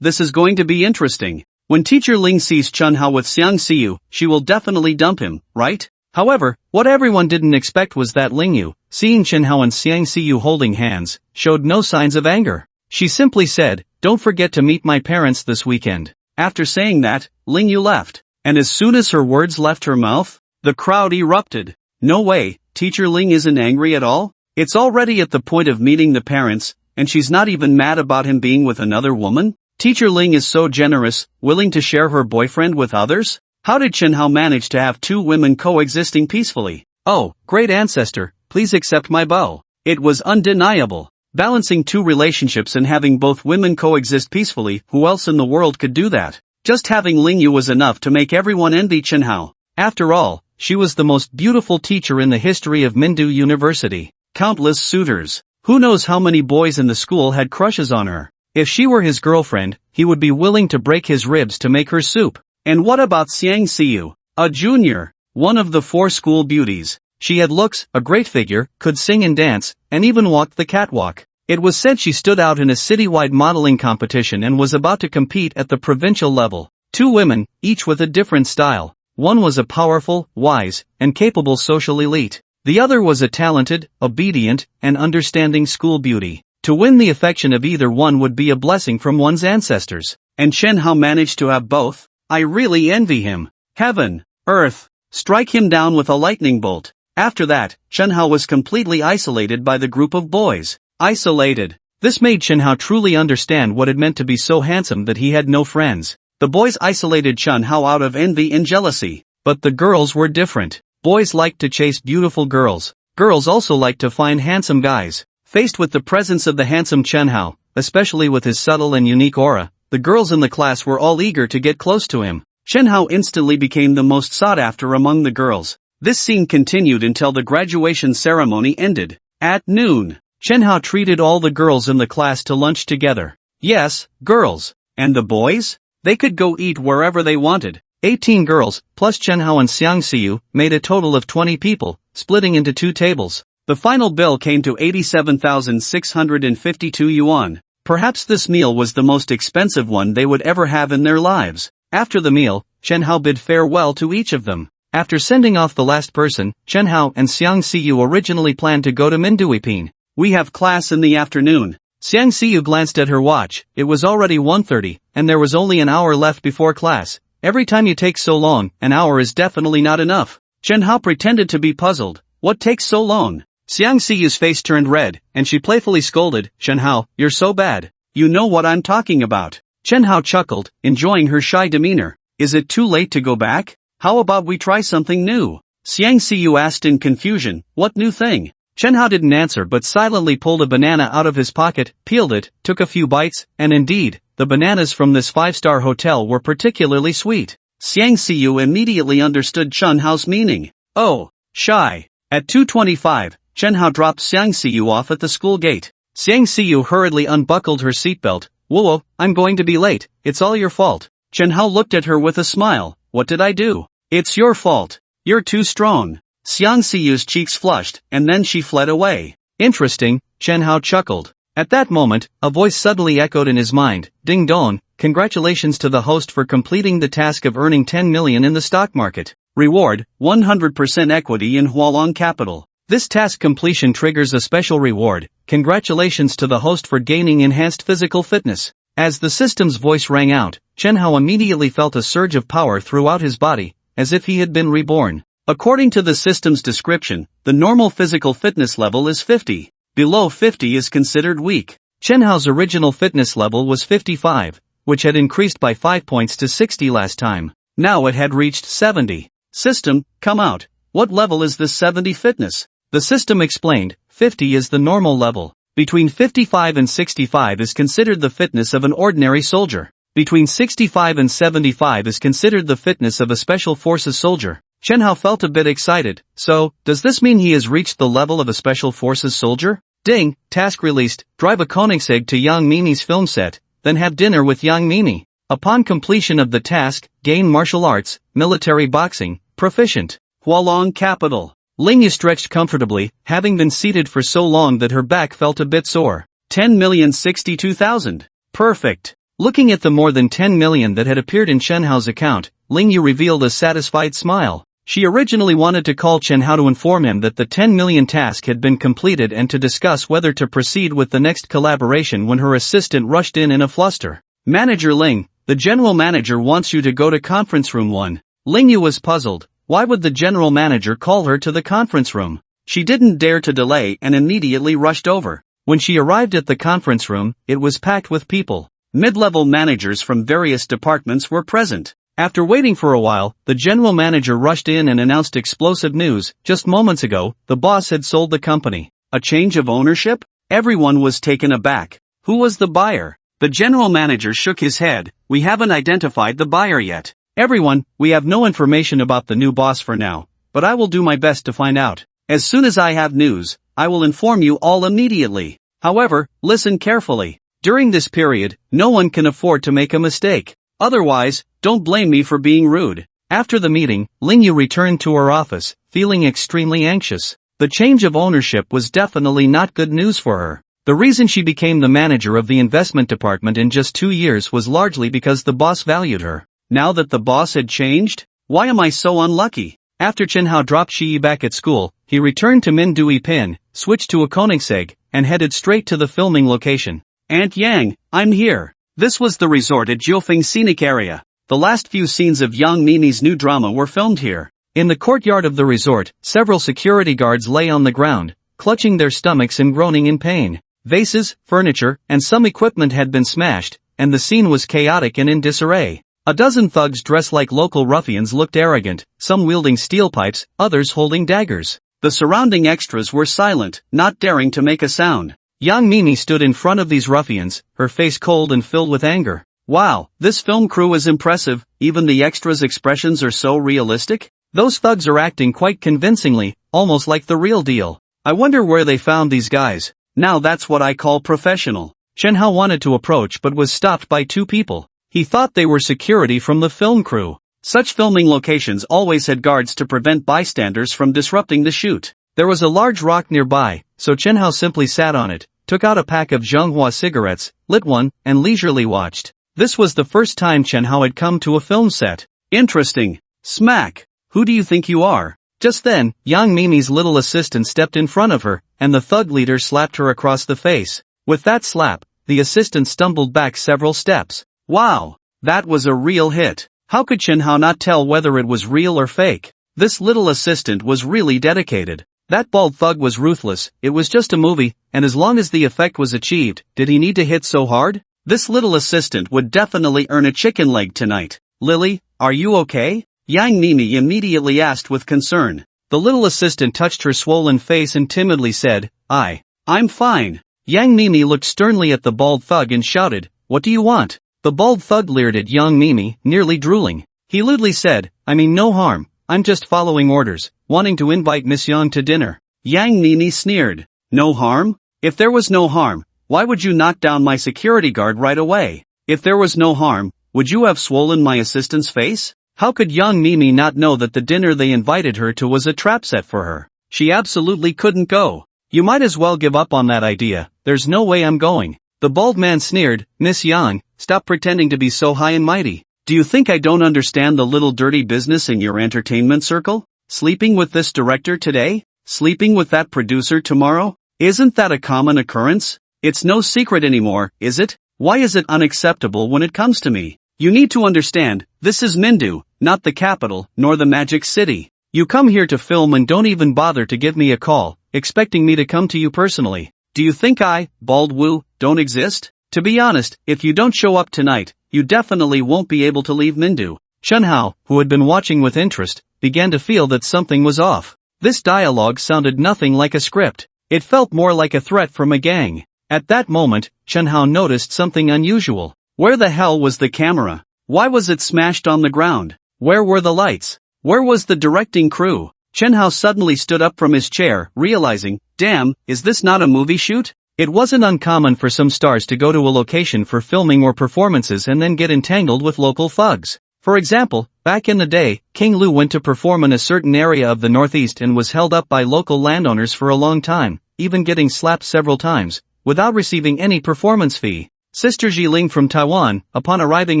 This is going to be interesting. When Teacher Ling sees Chen Hao with Xiang Xiyu, she will definitely dump him, right? However, what everyone didn't expect was that Ling Yu, seeing Chen Hao and Xiang Xiyu holding hands, showed no signs of anger. She simply said, "Don't forget to meet my parents this weekend." After saying that, Ling Yu left. And as soon as her words left her mouth, the crowd erupted. No way, Teacher Ling isn't angry at all? It's already at the point of meeting the parents, and she's not even mad about him being with another woman? Teacher Ling is so generous, willing to share her boyfriend with others? How did Chen Hao manage to have two women coexisting peacefully? Oh, great ancestor, please accept my bow. It was undeniable. Balancing two relationships and having both women coexist peacefully, who else in the world could do that? Just having Ling Yu was enough to make everyone envy Chen Hao. After all, she was the most beautiful teacher in the history of Mindu University. Countless suitors. Who knows how many boys in the school had crushes on her. If she were his girlfriend, he would be willing to break his ribs to make her soup. And what about Xiang Xiyu? A junior. One of the 4 school beauties. She had looks, a great figure, could sing and dance, and even walked the catwalk. It was said she stood out in a citywide modeling competition and was about to compete at the provincial level. 2 women, each with a different style. One was a powerful, wise, and capable social elite. The other was a talented, obedient, and understanding school beauty. To win the affection of either one would be a blessing from one's ancestors. And Chen Hao managed to have both? I really envy him. Heaven, earth, strike him down with a lightning bolt. After that, Chen Hao was completely isolated by the group of boys. Isolated. This made Chen Hao truly understand what it meant to be so handsome that he had no friends. The boys isolated Chen Hao out of envy and jealousy. But the girls were different. Boys liked to chase beautiful girls. Girls also liked to find handsome guys. Faced with the presence of the handsome Chen Hao, especially with his subtle and unique aura, the girls in the class were all eager to get close to him. Chen Hao instantly became the most sought after among the girls. This scene continued until the graduation ceremony ended. At noon, Chen Hao treated all the girls in the class to lunch together. Yes, girls. And the boys? They could go eat wherever they wanted. 18 girls, plus Chen Hao and Xiang Xiyu, made a total of 20 people, splitting into 2 tables. The final bill came to 87,652 yuan. Perhaps this meal was the most expensive one they would ever have in their lives. After the meal, Chen Hao bid farewell to each of them. After sending off the last person, Chen Hao and Xiang Siyu originally planned to go to Minduipin. We have class in the afternoon. Xiang Siyu glanced at her watch. It was already 1:30, and there was only an hour left before class. Every time you take so long, an hour is definitely not enough. Chen Hao pretended to be puzzled. What takes so long? Xiang Siyu's face turned red, and she playfully scolded, Chen Hao, you're so bad. You know what I'm talking about. Chen Hao chuckled, enjoying her shy demeanor. Is it too late to go back? How about we try something new? Xiang Siyu asked in confusion, what new thing? Chen Hao didn't answer but silently pulled a banana out of his pocket, peeled it, took a few bites, and indeed, the bananas from this 5-star hotel were particularly sweet. Xiang Siyu immediately understood Chen Hao's meaning. Oh, shy. At 2:25, Chen Hao dropped Xiang Siyu off at the school gate. Xiang Siyu hurriedly unbuckled her seatbelt. Whoa, I'm going to be late, it's all your fault. Chen Hao looked at her with a smile. What did I do? It's your fault. You're too strong. Xiang Siyu's cheeks flushed, and then she fled away. Interesting, Chen Hao chuckled. At that moment, a voice suddenly echoed in his mind, Ding dong, congratulations to the host for completing the task of earning 10 million in the stock market. Reward, 100% equity in Hualong Capital. This task completion triggers a special reward. Congratulations to the host for gaining enhanced physical fitness. As the system's voice rang out, Chen Hao immediately felt a surge of power throughout his body, as if he had been reborn. According to the system's description, the normal physical fitness level is 50. Below 50 is considered weak. Chen Hao's original fitness level was 55, which had increased by 5 points to 60 last time. Now it had reached 70. System, come out. What level is this 70 fitness? The system explained, 50 is the normal level. Between 55 and 65 is considered the fitness of an ordinary soldier. Between 65 and 75 is considered the fitness of a special forces soldier. Chen Hao felt a bit excited. So, does this mean he has reached the level of a special forces soldier? Ding, task released, drive a Koenigsegg to Yang Mimi's film set, then have dinner with Yang Mimi. Upon completion of the task, gain martial arts, military boxing, proficient. Hualong Capital. Lingyu stretched comfortably, having been seated for so long that her back felt a bit sore. 10,062,000. Perfect. Looking at the more than 10 million that had appeared in Chen Hao's account, Lingyu revealed a satisfied smile. She originally wanted to call Chen Hao to inform him that the 10 million task had been completed and to discuss whether to proceed with the next collaboration when her assistant rushed in a fluster. Manager Ling, the general manager wants you to go to conference room 1. Lingyu was puzzled. Why would the general manager call her to the conference room? She didn't dare to delay and immediately rushed over. When she arrived at the conference room, it was packed with people. Mid-level managers from various departments were present. After waiting for a while, the general manager rushed in and announced explosive news. Just moments ago, the boss had sold the company. A change of ownership? Everyone was taken aback. Who was the buyer? The general manager shook his head. We haven't identified the buyer yet. Everyone, we have no information about the new boss for now, but I will do my best to find out. As soon as I have news, I will inform you all immediately. However, listen carefully. During this period, no one can afford to make a mistake. Otherwise, don't blame me for being rude. After the meeting, Lingyu returned to her office, feeling extremely anxious. The change of ownership was definitely not good news for her. The reason she became the manager of the investment department in just 2 years was largely because the boss valued her. Now that the boss had changed? Why am I so unlucky? After Chen Hao dropped Shi back at school, he returned to Minduipin, switched to a Koenigsegg, and headed straight to the filming location. Aunt Yang, I'm here. This was the resort at Jiufeng Scenic Area. The last few scenes of Yang Mimi's new drama were filmed here. In the courtyard of the resort, several security guards lay on the ground, clutching their stomachs and groaning in pain. Vases, furniture, and some equipment had been smashed, and the scene was chaotic and in disarray. A dozen thugs dressed like local ruffians looked arrogant, some wielding steel pipes, others holding daggers. The surrounding extras were silent, not daring to make a sound. Yang Mimi stood in front of these ruffians, her face cold and filled with anger. Wow, this film crew is impressive, even the extras' expressions are so realistic. Those thugs are acting quite convincingly, almost like the real deal. I wonder where they found these guys. Now that's what I call professional. Chen Hao wanted to approach but was stopped by two people. He thought they were security from the film crew. Such filming locations always had guards to prevent bystanders from disrupting the shoot. There was a large rock nearby, so Chen Hao simply sat on it, took out a pack of Zhonghua cigarettes, lit one, and leisurely watched. This was the first time Chen Hao had come to a film set. Interesting. Smack. Who do you think you are? Just then, Yang Mimi's little assistant stepped in front of her, and the thug leader slapped her across the face. With that slap, the assistant stumbled back several steps. Wow! That was a real hit. How could Chen Hao not tell whether it was real or fake? This little assistant was really dedicated. That bald thug was ruthless. It was just a movie, and as long as the effect was achieved, did he need to hit so hard? This little assistant would definitely earn a chicken leg tonight. Lily, are you okay? Yang Mimi immediately asked with concern. The little assistant touched her swollen face and timidly said, I'm fine. Yang Mimi looked sternly at the bald thug and shouted, what do you want? The bald thug leered at Yang Mimi, nearly drooling. He lewdly said, I mean no harm, I'm just following orders, wanting to invite Miss Yang to dinner. Yang Mimi sneered. No harm? If there was no harm, why would you knock down my security guard right away? If there was no harm, would you have swollen my assistant's face? How could Yang Mimi not know that the dinner they invited her to was a trap set for her? She absolutely couldn't go. You might as well give up on that idea, there's no way I'm going. The bald man sneered, Miss Yang, stop pretending to be so high and mighty. Do you think I don't understand the little dirty business in your entertainment circle? Sleeping with this director today? Sleeping with that producer tomorrow? Isn't that a common occurrence? It's no secret anymore, is it? Why is it unacceptable when it comes to me? You need to understand, this is Mindu, not the capital, nor the Magic City. You come here to film and don't even bother to give me a call, expecting me to come to you personally. Do you think I, Bald Wu, don't exist? To be honest, if you don't show up tonight, you definitely won't be able to leave Mindu. Chen Hao, who had been watching with interest, began to feel that something was off. This dialogue sounded nothing like a script. It felt more like a threat from a gang. At that moment, Chen Hao noticed something unusual. Where the hell was the camera? Why was it smashed on the ground? Where were the lights? Where was the directing crew? Chen Hao suddenly stood up from his chair, realizing, damn, is this not a movie shoot? It wasn't uncommon for some stars to go to a location for filming or performances and then get entangled with local thugs. For example, back in the day, King Lu went to perform in a certain area of the Northeast and was held up by local landowners for a long time, even getting slapped several times, without receiving any performance fee. Sister Jiling from Taiwan, upon arriving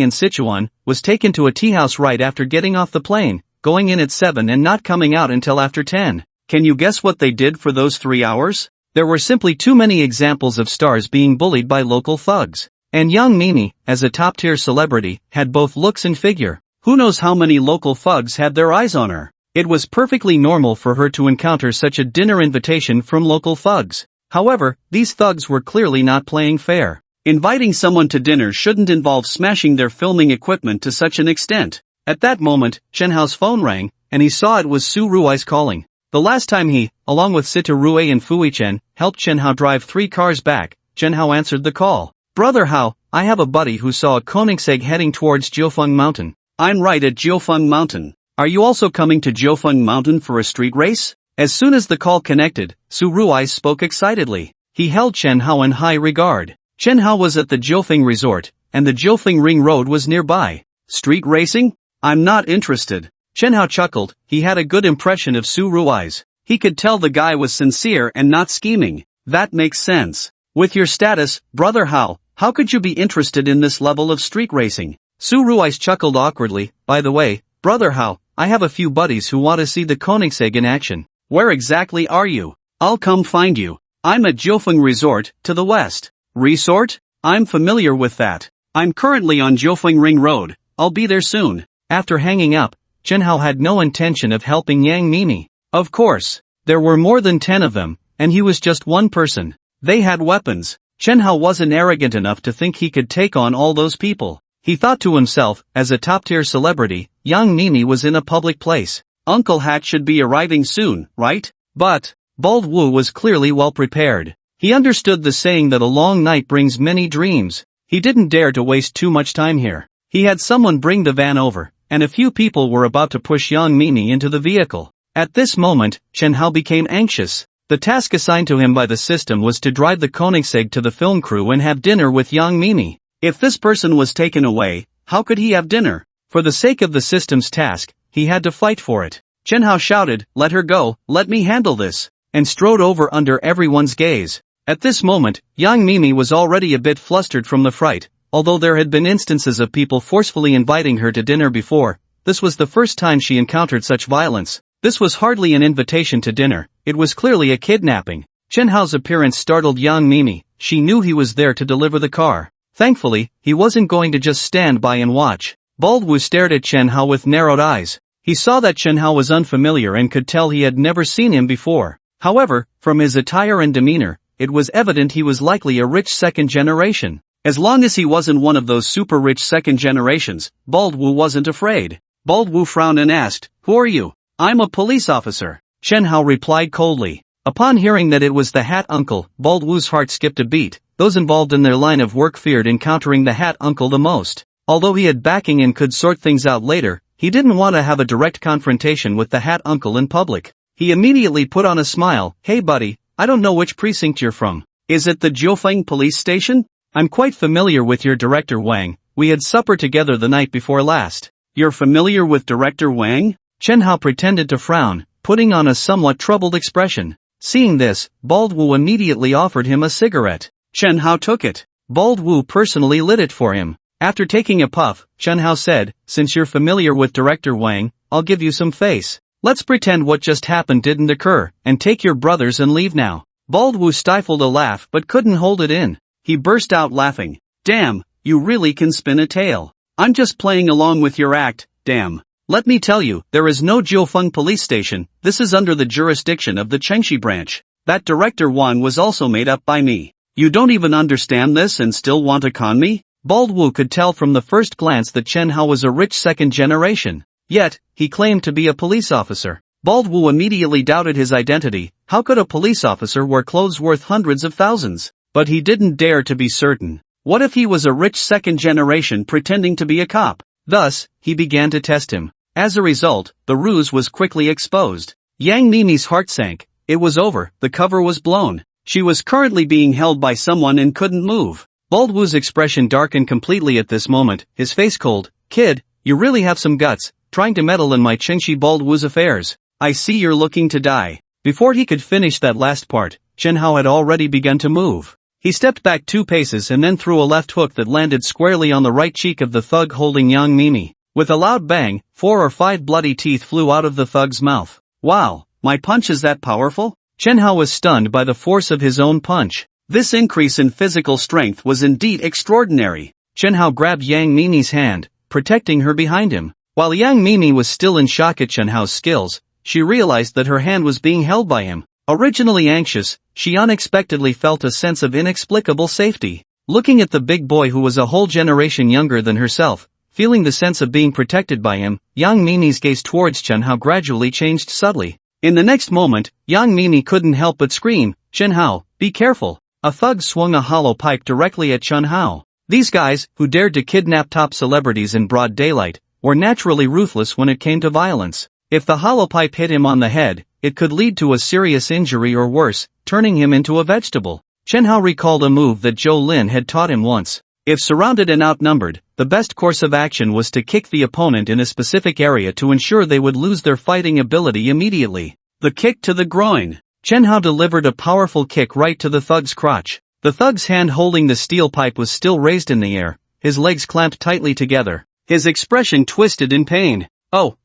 in Sichuan, was taken to a tea house right after getting off the plane, going in at 7 and not coming out until after 10. Can you guess what they did for those 3 hours? There were simply too many examples of stars being bullied by local thugs. And Yang Mimi, as a top-tier celebrity, had both looks and figure. Who knows how many local thugs had their eyes on her? It was perfectly normal for her to encounter such a dinner invitation from local thugs. However, these thugs were clearly not playing fair. Inviting someone to dinner shouldn't involve smashing their filming equipment to such an extent. At that moment, Chen Hao's phone rang, and he saw it was Su Rui's calling. The last time he, along with Sita Rui and Fui Chen, helped Chen Hao drive 3 cars back, Chen Hao answered the call. Brother Hao, I have a buddy who saw a Koenigsegg heading towards Jiufeng Mountain. I'm right at Jiufeng Mountain. Are you also coming to Jiufeng Mountain for a street race? As soon as the call connected, Su Rui spoke excitedly. He held Chen Hao in high regard. Chen Hao was at the Jiufeng resort, and the Jiufeng Ring Road was nearby. Street racing? I'm not interested. Chen Hao chuckled. He had a good impression of Su Rui's. He could tell the guy was sincere and not scheming. That makes sense. With your status, Brother Hao, how could you be interested in this level of street racing? Su Rui's chuckled awkwardly. By the way, Brother Hao, I have a few buddies who want to see the Koenigsegg in action. Where exactly are you? I'll come find you. I'm at Jiufeng Resort, to the west. Resort? I'm familiar with that. I'm currently on Jiufeng Ring Road. I'll be there soon. After hanging up, Chen Hao had no intention of helping Yang Mimi. Of course. There were more than 10 of them, and he was just one person. They had weapons. Chen Hao wasn't arrogant enough to think he could take on all those people. He thought to himself, as a top-tier celebrity, Yang Mimi was in a public place. Uncle Hat should be arriving soon, right? But Bald Wu was clearly well prepared. He understood the saying that a long night brings many dreams. He didn't dare to waste too much time here. He had someone bring the van over, and a few people were about to push Yang Mimi into the vehicle. At this moment, Chen Hao became anxious. The task assigned to him by the system was to drive the Koenigsegg to the film crew and have dinner with Yang Mimi. If this person was taken away, how could he have dinner? For the sake of the system's task, he had to fight for it. Chen Hao shouted, "Let her go, let me handle this," and strode over under everyone's gaze. At this moment, Yang Mimi was already a bit flustered from the fright. Although there had been instances of people forcefully inviting her to dinner before, this was the first time she encountered such violence. This was hardly an invitation to dinner, it was clearly a kidnapping. Chen Hao's appearance startled Yang Mimi. She knew he was there to deliver the car. Thankfully, he wasn't going to just stand by and watch. Bald Wu stared at Chen Hao with narrowed eyes. He saw that Chen Hao was unfamiliar and could tell he had never seen him before. However, from his attire and demeanor, it was evident he was likely a rich second generation. As long as he wasn't one of those super rich second generations, Bald Wu wasn't afraid. Bald Wu frowned and asked, "Who are you?" "I'm a police officer," Chen Hao replied coldly. Upon hearing that it was the Hat Uncle, Bald Wu's heart skipped a beat. Those involved in their line of work feared encountering the Hat Uncle the most. Although he had backing and could sort things out later, he didn't want to have a direct confrontation with the Hat Uncle in public. He immediately put on a smile. "Hey buddy, I don't know which precinct you're from. Is it the Jiufeng police station? I'm quite familiar with your director Wang, we had supper together the night before last." "You're familiar with Director Wang?" Chen Hao pretended to frown, putting on a somewhat troubled expression. Seeing this, Bald Wu immediately offered him a cigarette. Chen Hao took it. Bald Wu personally lit it for him. After taking a puff, Chen Hao said, "Since you're familiar with Director Wang, I'll give you some face. Let's pretend what just happened didn't occur, and take your brothers and leave now." Bald Wu stifled a laugh but couldn't hold it in. He burst out laughing. "Damn, you really can spin a tale. I'm just playing along with your act, damn. Let me tell you, there is no Jiufeng police station, this is under the jurisdiction of the Chengxi branch. That Director Wan was also made up by me. You don't even understand this and still want to con me?" Bald Wu could tell from the first glance that Chen Hao was a rich second generation. Yet, he claimed to be a police officer. Bald Wu immediately doubted his identity. How could a police officer wear clothes worth hundreds of thousands? But he didn't dare to be certain. What if he was a rich second generation pretending to be a cop? Thus, he began to test him. As a result, the ruse was quickly exposed. Yang Mimi's heart sank. It was over, the cover was blown. She was currently being held by someone and couldn't move. Bald Wu's expression darkened completely at this moment, his face cold. "Kid, you really have some guts, trying to meddle in my Chengxi Bald Wu's affairs. I see you're looking to die." Before he could finish that last part, Chen Hao had already begun to move. He stepped back 2 paces and then threw a left hook that landed squarely on the right cheek of the thug holding Yang Mimi. With a loud bang, 4 or 5 bloody teeth flew out of the thug's mouth. "Wow, my punch is that powerful?" Chen Hao was stunned by the force of his own punch. This increase in physical strength was indeed extraordinary. Chen Hao grabbed Yang Mimi's hand, protecting her behind him. While Yang Mimi was still in shock at Chen Hao's skills, she realized that her hand was being held by him. Originally anxious, she unexpectedly felt a sense of inexplicable safety. Looking at the big boy who was a whole generation younger than herself, feeling the sense of being protected by him, Yang Mimi's gaze towards Chen Hao gradually changed subtly. In the next moment, Yang Mimi couldn't help but scream, "Chen Hao, be careful." A thug swung a hollow pipe directly at Chen Hao. These guys, who dared to kidnap top celebrities in broad daylight, were naturally ruthless when it came to violence. If the hollow pipe hit him on the head, it could lead to a serious injury or worse, turning him into a vegetable. Chen Hao recalled a move that Zhou Lin had taught him once. If surrounded and outnumbered, the best course of action was to kick the opponent in a specific area to ensure they would lose their fighting ability immediately. The kick to the groin. Chen Hao delivered a powerful kick right to the thug's crotch. The thug's hand holding the steel pipe was still raised in the air, his legs clamped tightly together. His expression twisted in pain. Oh,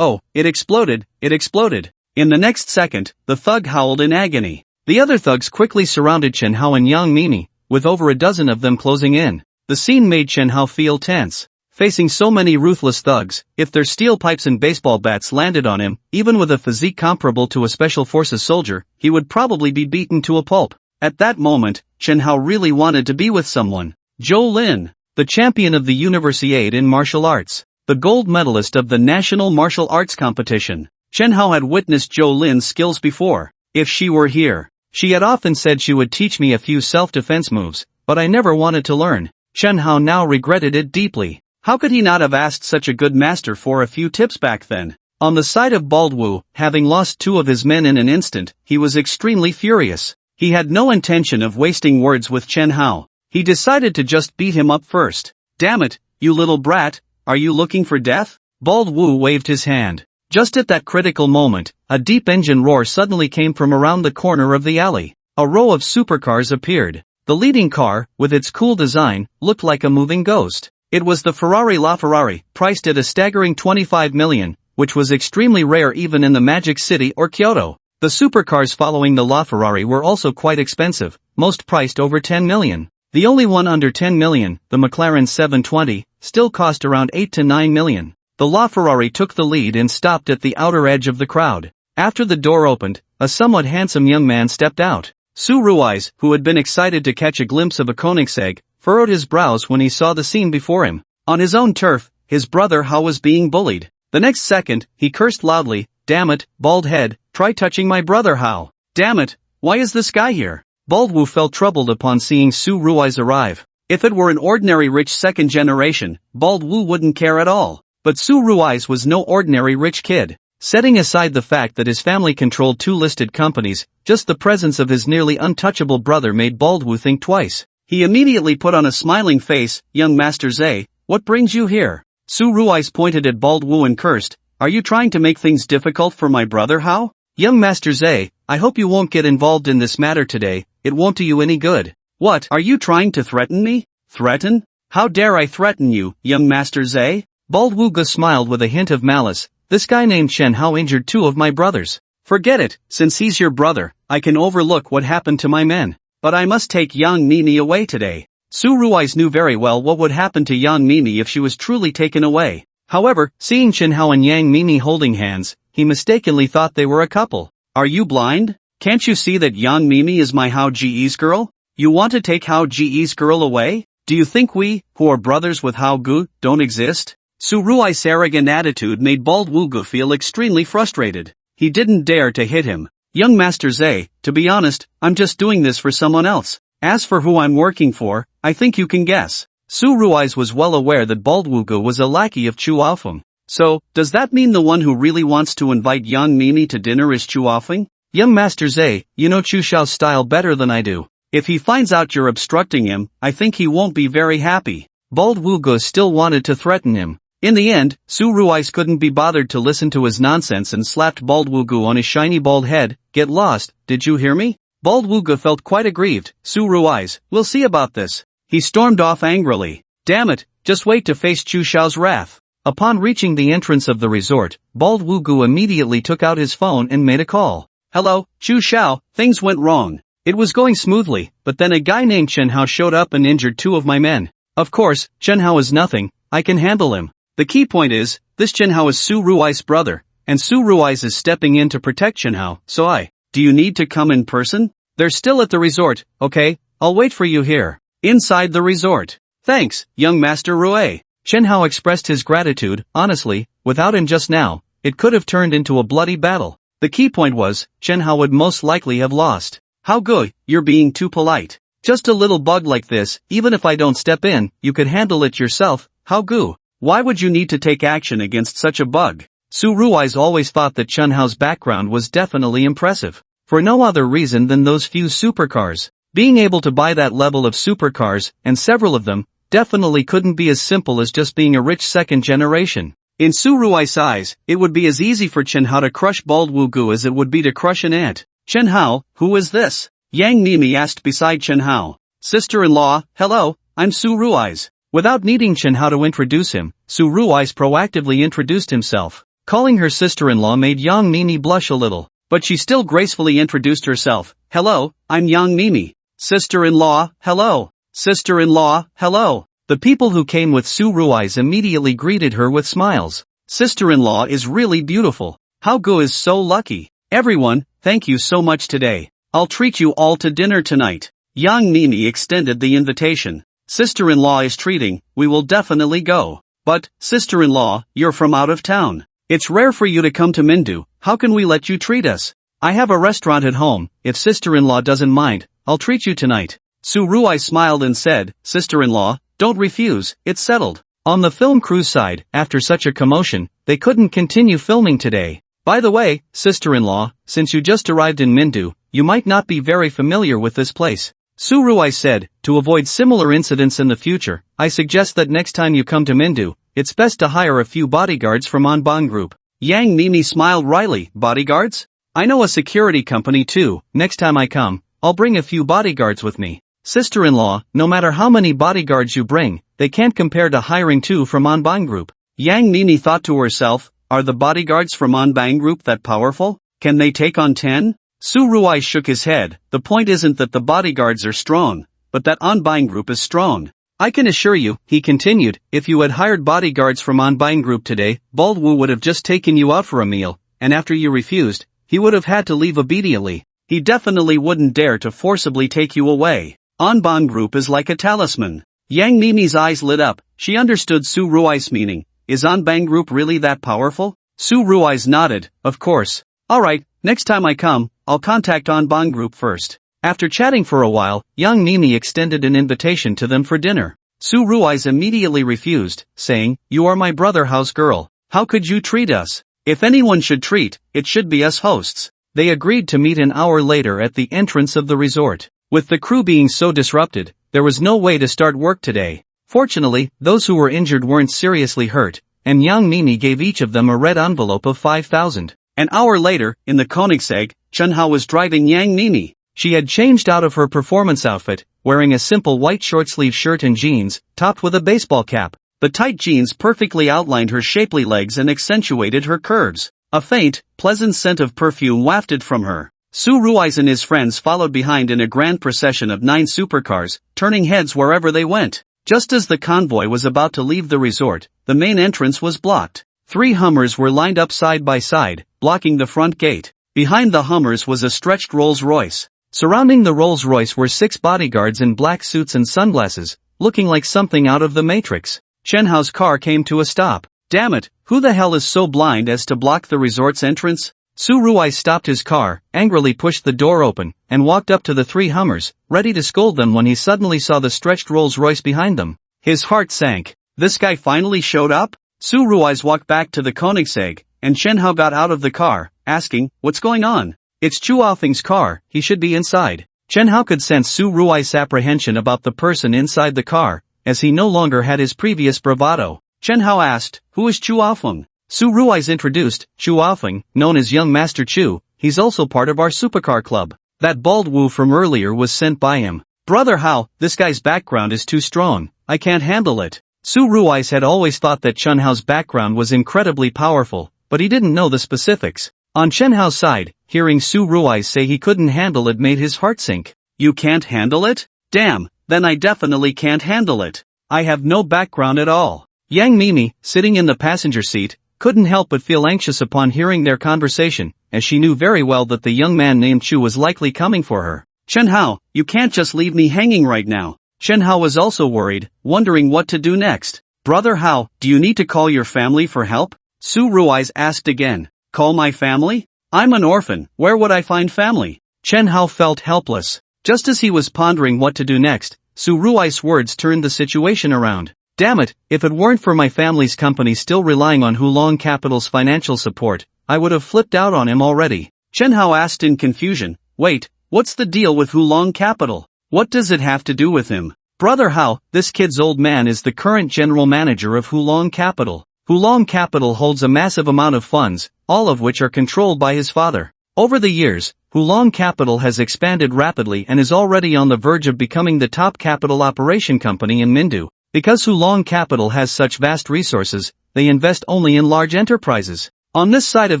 it exploded, it exploded. In the next second, the thug howled in agony. The other thugs quickly surrounded Chen Hao and Yang Mimi, with over a dozen of them closing in. The scene made Chen Hao feel tense. Facing so many ruthless thugs, if their steel pipes and baseball bats landed on him, even with a physique comparable to a special forces soldier, he would probably be beaten to a pulp. At that moment, Chen Hao really wanted to be with someone. Zhou Lin, the champion of the Universiade in martial arts, the gold medalist of the National Martial Arts Competition. Chen Hao had witnessed Zhou Lin's skills before. If she were here, she had often said she would teach me a few self-defense moves, but I never wanted to learn. Chen Hao now regretted it deeply. How could he not have asked such a good master for a few tips back then? On the side of Bald Wu, having lost 2 of his men in an instant, he was extremely furious. He had no intention of wasting words with Chen Hao. He decided to just beat him up first. "Damn it, you little brat, are you looking for death?" Bald Wu waved his hand. Just at that critical moment, a deep engine roar suddenly came from around the corner of the alley. A row of supercars appeared. The leading car, with its cool design, looked like a moving ghost. It was the Ferrari LaFerrari, priced at a staggering 25 million, which was extremely rare even in the Magic City or Kyoto. The supercars following the LaFerrari were also quite expensive, most priced over 10 million. The only one under 10 million, the McLaren 720, still cost around 8 to 9 million. The LaFerrari took the lead and stopped at the outer edge of the crowd. After the door opened, a somewhat handsome young man stepped out. Su Ruiz, who had been excited to catch a glimpse of a Koenigsegg, furrowed his brows when he saw the scene before him. On his own turf, his brother Hao was being bullied. The next second, he cursed loudly, "Damn it, bald head, try touching my brother Hao. Damn it, why is this guy here?" Bald Wu felt troubled upon seeing Su Ruiz arrive. If it were an ordinary rich second generation, Bald Wu wouldn't care at all. But Su Ruiz was no ordinary rich kid. Setting aside the fact that his family controlled 2 listed companies, just the presence of his nearly untouchable brother made Bald Wu think twice. He immediately put on a smiling face, "Young Master Zhe, what brings you here?" Su Ruiz pointed at Bald Wu and cursed, "Are you trying to make things difficult for my brother Hao? Young Master Zhe, I hope you won't get involved in this matter today, it won't do you any good." "What, are you trying to threaten me?" "Threaten? How dare I threaten you, young Master Zhe?" Bald Wu smiled with a hint of malice. "This guy named Chen Hao injured 2 of my brothers. Forget it, since he's your brother, I can overlook what happened to my men. But I must take Yang Mimi away today." Su Ruiz knew very well what would happen to Yang Mimi if she was truly taken away. However, seeing Chen Hao and Yang Mimi holding hands, he mistakenly thought they were a couple. "Are you blind? Can't you see that Yang Mimi is my Hao Ji's girl? You want to take Hao Ji's girl away? Do you think we, who are brothers with Hao Gu, don't exist?" Su Rui's arrogant attitude made Bald Wu feel extremely frustrated. He didn't dare to hit him. "Young Master Zhe, to be honest, I'm just doing this for someone else. As for who I'm working for, I think you can guess." Su Ruiz was well aware that Bald Wu was a lackey of Chu Aofeng. "So, does that mean the one who really wants to invite Yang Mimi to dinner is Chu Aofeng? Young Master Zhe, you know Chu Xiao's style better than I do. If he finds out you're obstructing him, I think he won't be very happy." Bald Wu still wanted to threaten him. In the end, Su Ruiz couldn't be bothered to listen to his nonsense and slapped Bald Wu on his shiny bald head. "Get lost, did you hear me?" Bald Wu felt quite aggrieved. "Su Ruiz, we'll see about this." He stormed off angrily. "Damn it, just wait to face Chu Xiao's wrath." Upon reaching the entrance of the resort, Bald Wu immediately took out his phone and made a call. "Hello, Chu Xiao, things went wrong. It was going smoothly, but then a guy named Chen Hao showed up and injured 2 of my men. Of course, Chen Hao is nothing, I can handle him. The key point is, this Chen Hao is Su Rui's brother, and Su Ruiz is stepping in to protect Chen Hao, so do you need to come in person? They're still at the resort, okay, I'll wait for you here." Inside the resort. "Thanks, young Master Rui." Chen Hao expressed his gratitude. Honestly, without him just now, it could have turned into a bloody battle. The key point was, Chen Hao would most likely have lost. "How good, you're being too polite. Just a little bug like this, even if I don't step in, you could handle it yourself, Hao Gu. Why would you need to take action against such a bug?" Su Ruiz always thought that Chen Hao's background was definitely impressive. For no other reason than those few supercars. Being able to buy that level of supercars, and several of them, definitely couldn't be as simple as just being a rich second generation. In Su Rui's eyes, it would be as easy for Chen Hao to crush Bald Wu as it would be to crush an ant. "Chen Hao, who is this?" Yang Mimi asked beside Chen Hao. "Sister-in-law, hello, I'm Su Ruiz." Without needing Chen Hao to introduce him, Su Ruiz proactively introduced himself. Calling her sister-in-law made Yang Mimi blush a little, but she still gracefully introduced herself. "Hello, I'm Yang Mimi." "Sister-in-law, hello. Sister-in-law, hello." The people who came with Su Ruiz immediately greeted her with smiles. "Sister-in-law is really beautiful. Hao Gu is so lucky. Everyone, thank you so much today. I'll treat you all to dinner tonight." Yang Mimi extended the invitation. "Sister-in-law is treating, we will definitely go. But, sister-in-law, you're from out of town. It's rare for you to come to Mindu, how can we let you treat us? I have a restaurant at home, if sister-in-law doesn't mind, I'll treat you tonight." Su Ruiz smiled and said, "Sister-in-law, don't refuse, it's settled." On the film crew's side, after such a commotion, they couldn't continue filming today. "By the way, sister-in-law, since you just arrived in Mindu, you might not be very familiar with this place." Su Ruiz said, "To avoid similar incidents in the future, I suggest that next time you come to Mindu, it's best to hire a few bodyguards from Anbang Group." Yang Mimi smiled wryly. "Bodyguards? I know a security company too, next time I come, I'll bring a few bodyguards with me." Sister-in-law, no matter how many bodyguards you bring, they can't compare to hiring two from Onbang Group. Yang Nini thought to herself, are the bodyguards from Onbang Group that powerful? Can they take on 10? Su Ruai shook his head. The point isn't that the bodyguards are strong, but that Onbang Group is strong. I can assure you, he continued, if you had hired bodyguards from Onbang Group today, Bald Wu would have just taken you out for a meal, and after you refused, he would have had to leave obediently. He definitely wouldn't dare to forcibly take you away. Onbang Group is like a talisman. Yang Nini's eyes lit up. She understood Su Ruai's meaning. Is Onbang Group really that powerful? Su Ruai's nodded, of course. Alright, next time I come, I'll contact Onbang Group first. After chatting for a while, Yang Nini extended an invitation to them for dinner. Su Ruai's immediately refused, saying, you are my brother house girl. How could you treat us? If anyone should treat, it should be us hosts. They agreed to meet an hour later at the entrance of the resort. With the crew being so disrupted, there was no way to start work today. Fortunately, those who were injured weren't seriously hurt, and Yang Nini gave each of them a red envelope of 5,000. An hour later, in the Koenigsegg, Chunhao was driving Yang Nini. She had changed out of her performance outfit, wearing a simple white short-sleeve shirt and jeans, topped with a baseball cap. The tight jeans perfectly outlined her shapely legs and accentuated her curves. A faint, pleasant scent of perfume wafted from her. Su Ruai and his friends followed behind in a grand procession of 9 supercars, turning heads wherever they went. Just as the convoy was about to leave the resort, the main entrance was blocked. 3 Hummers were lined up side by side, blocking the front gate. Behind the Hummers was a stretched Rolls-Royce. Surrounding the Rolls-Royce were 6 bodyguards in black suits and sunglasses, looking like something out of the Matrix. Chen Hao's car came to a stop. Damn it, who the hell is so blind as to block the resort's entrance? Su Ruai stopped his car, angrily pushed the door open, and walked up to the 3 Hummers, ready to scold them when he suddenly saw the stretched Rolls-Royce behind them. His heart sank. This guy finally showed up? Su Ruai walked back to the Koenigsegg, and Chen Hao got out of the car, asking, what's going on? It's Chu Aofeng's car, he should be inside. Chen Hao could sense Su Ruai's apprehension about the person inside the car, as he no longer had his previous bravado. Chen Hao asked, who is Chu Aofeng? Su Ruai introduced, Chu Aofeng, known as Young Master Chu, he's also part of our supercar club. That bald Wu from earlier was sent by him. Brother Hao, this guy's background is too strong, I can't handle it. Su Ruai had always thought that Chen Hao's background was incredibly powerful, but he didn't know the specifics. On Chen Hao's side, hearing Su Ruai say he couldn't handle it made his heart sink. You can't handle it? Damn, then I definitely can't handle it. I have no background at all. Yang Mimi, sitting in the passenger seat, couldn't help but feel anxious upon hearing their conversation, as she knew very well that the young man named Chu was likely coming for her. Chen Hao, you can't just leave me hanging right now. Chen Hao was also worried, wondering what to do next. Brother Hao, do you need to call your family for help? Su Ruai asked again. Call my family? I'm an orphan, where would I find family? Chen Hao felt helpless. Just as he was pondering what to do next, Su Ruai's words turned the situation around. Damn it, if it weren't for my family's company still relying on Hulong Capital's financial support, I would have flipped out on him already. Chen Hao asked in confusion, wait, what's the deal with Hulong Capital? What does it have to do with him? Brother Hao, this kid's old man is the current general manager of Hulong Capital. Hulong Capital holds a massive amount of funds, all of which are controlled by his father. Over the years, Hulong Capital has expanded rapidly and is already on the verge of becoming the top capital operation company in Mindu. Because Hulong Capital has such vast resources, they invest only in large enterprises. On this side of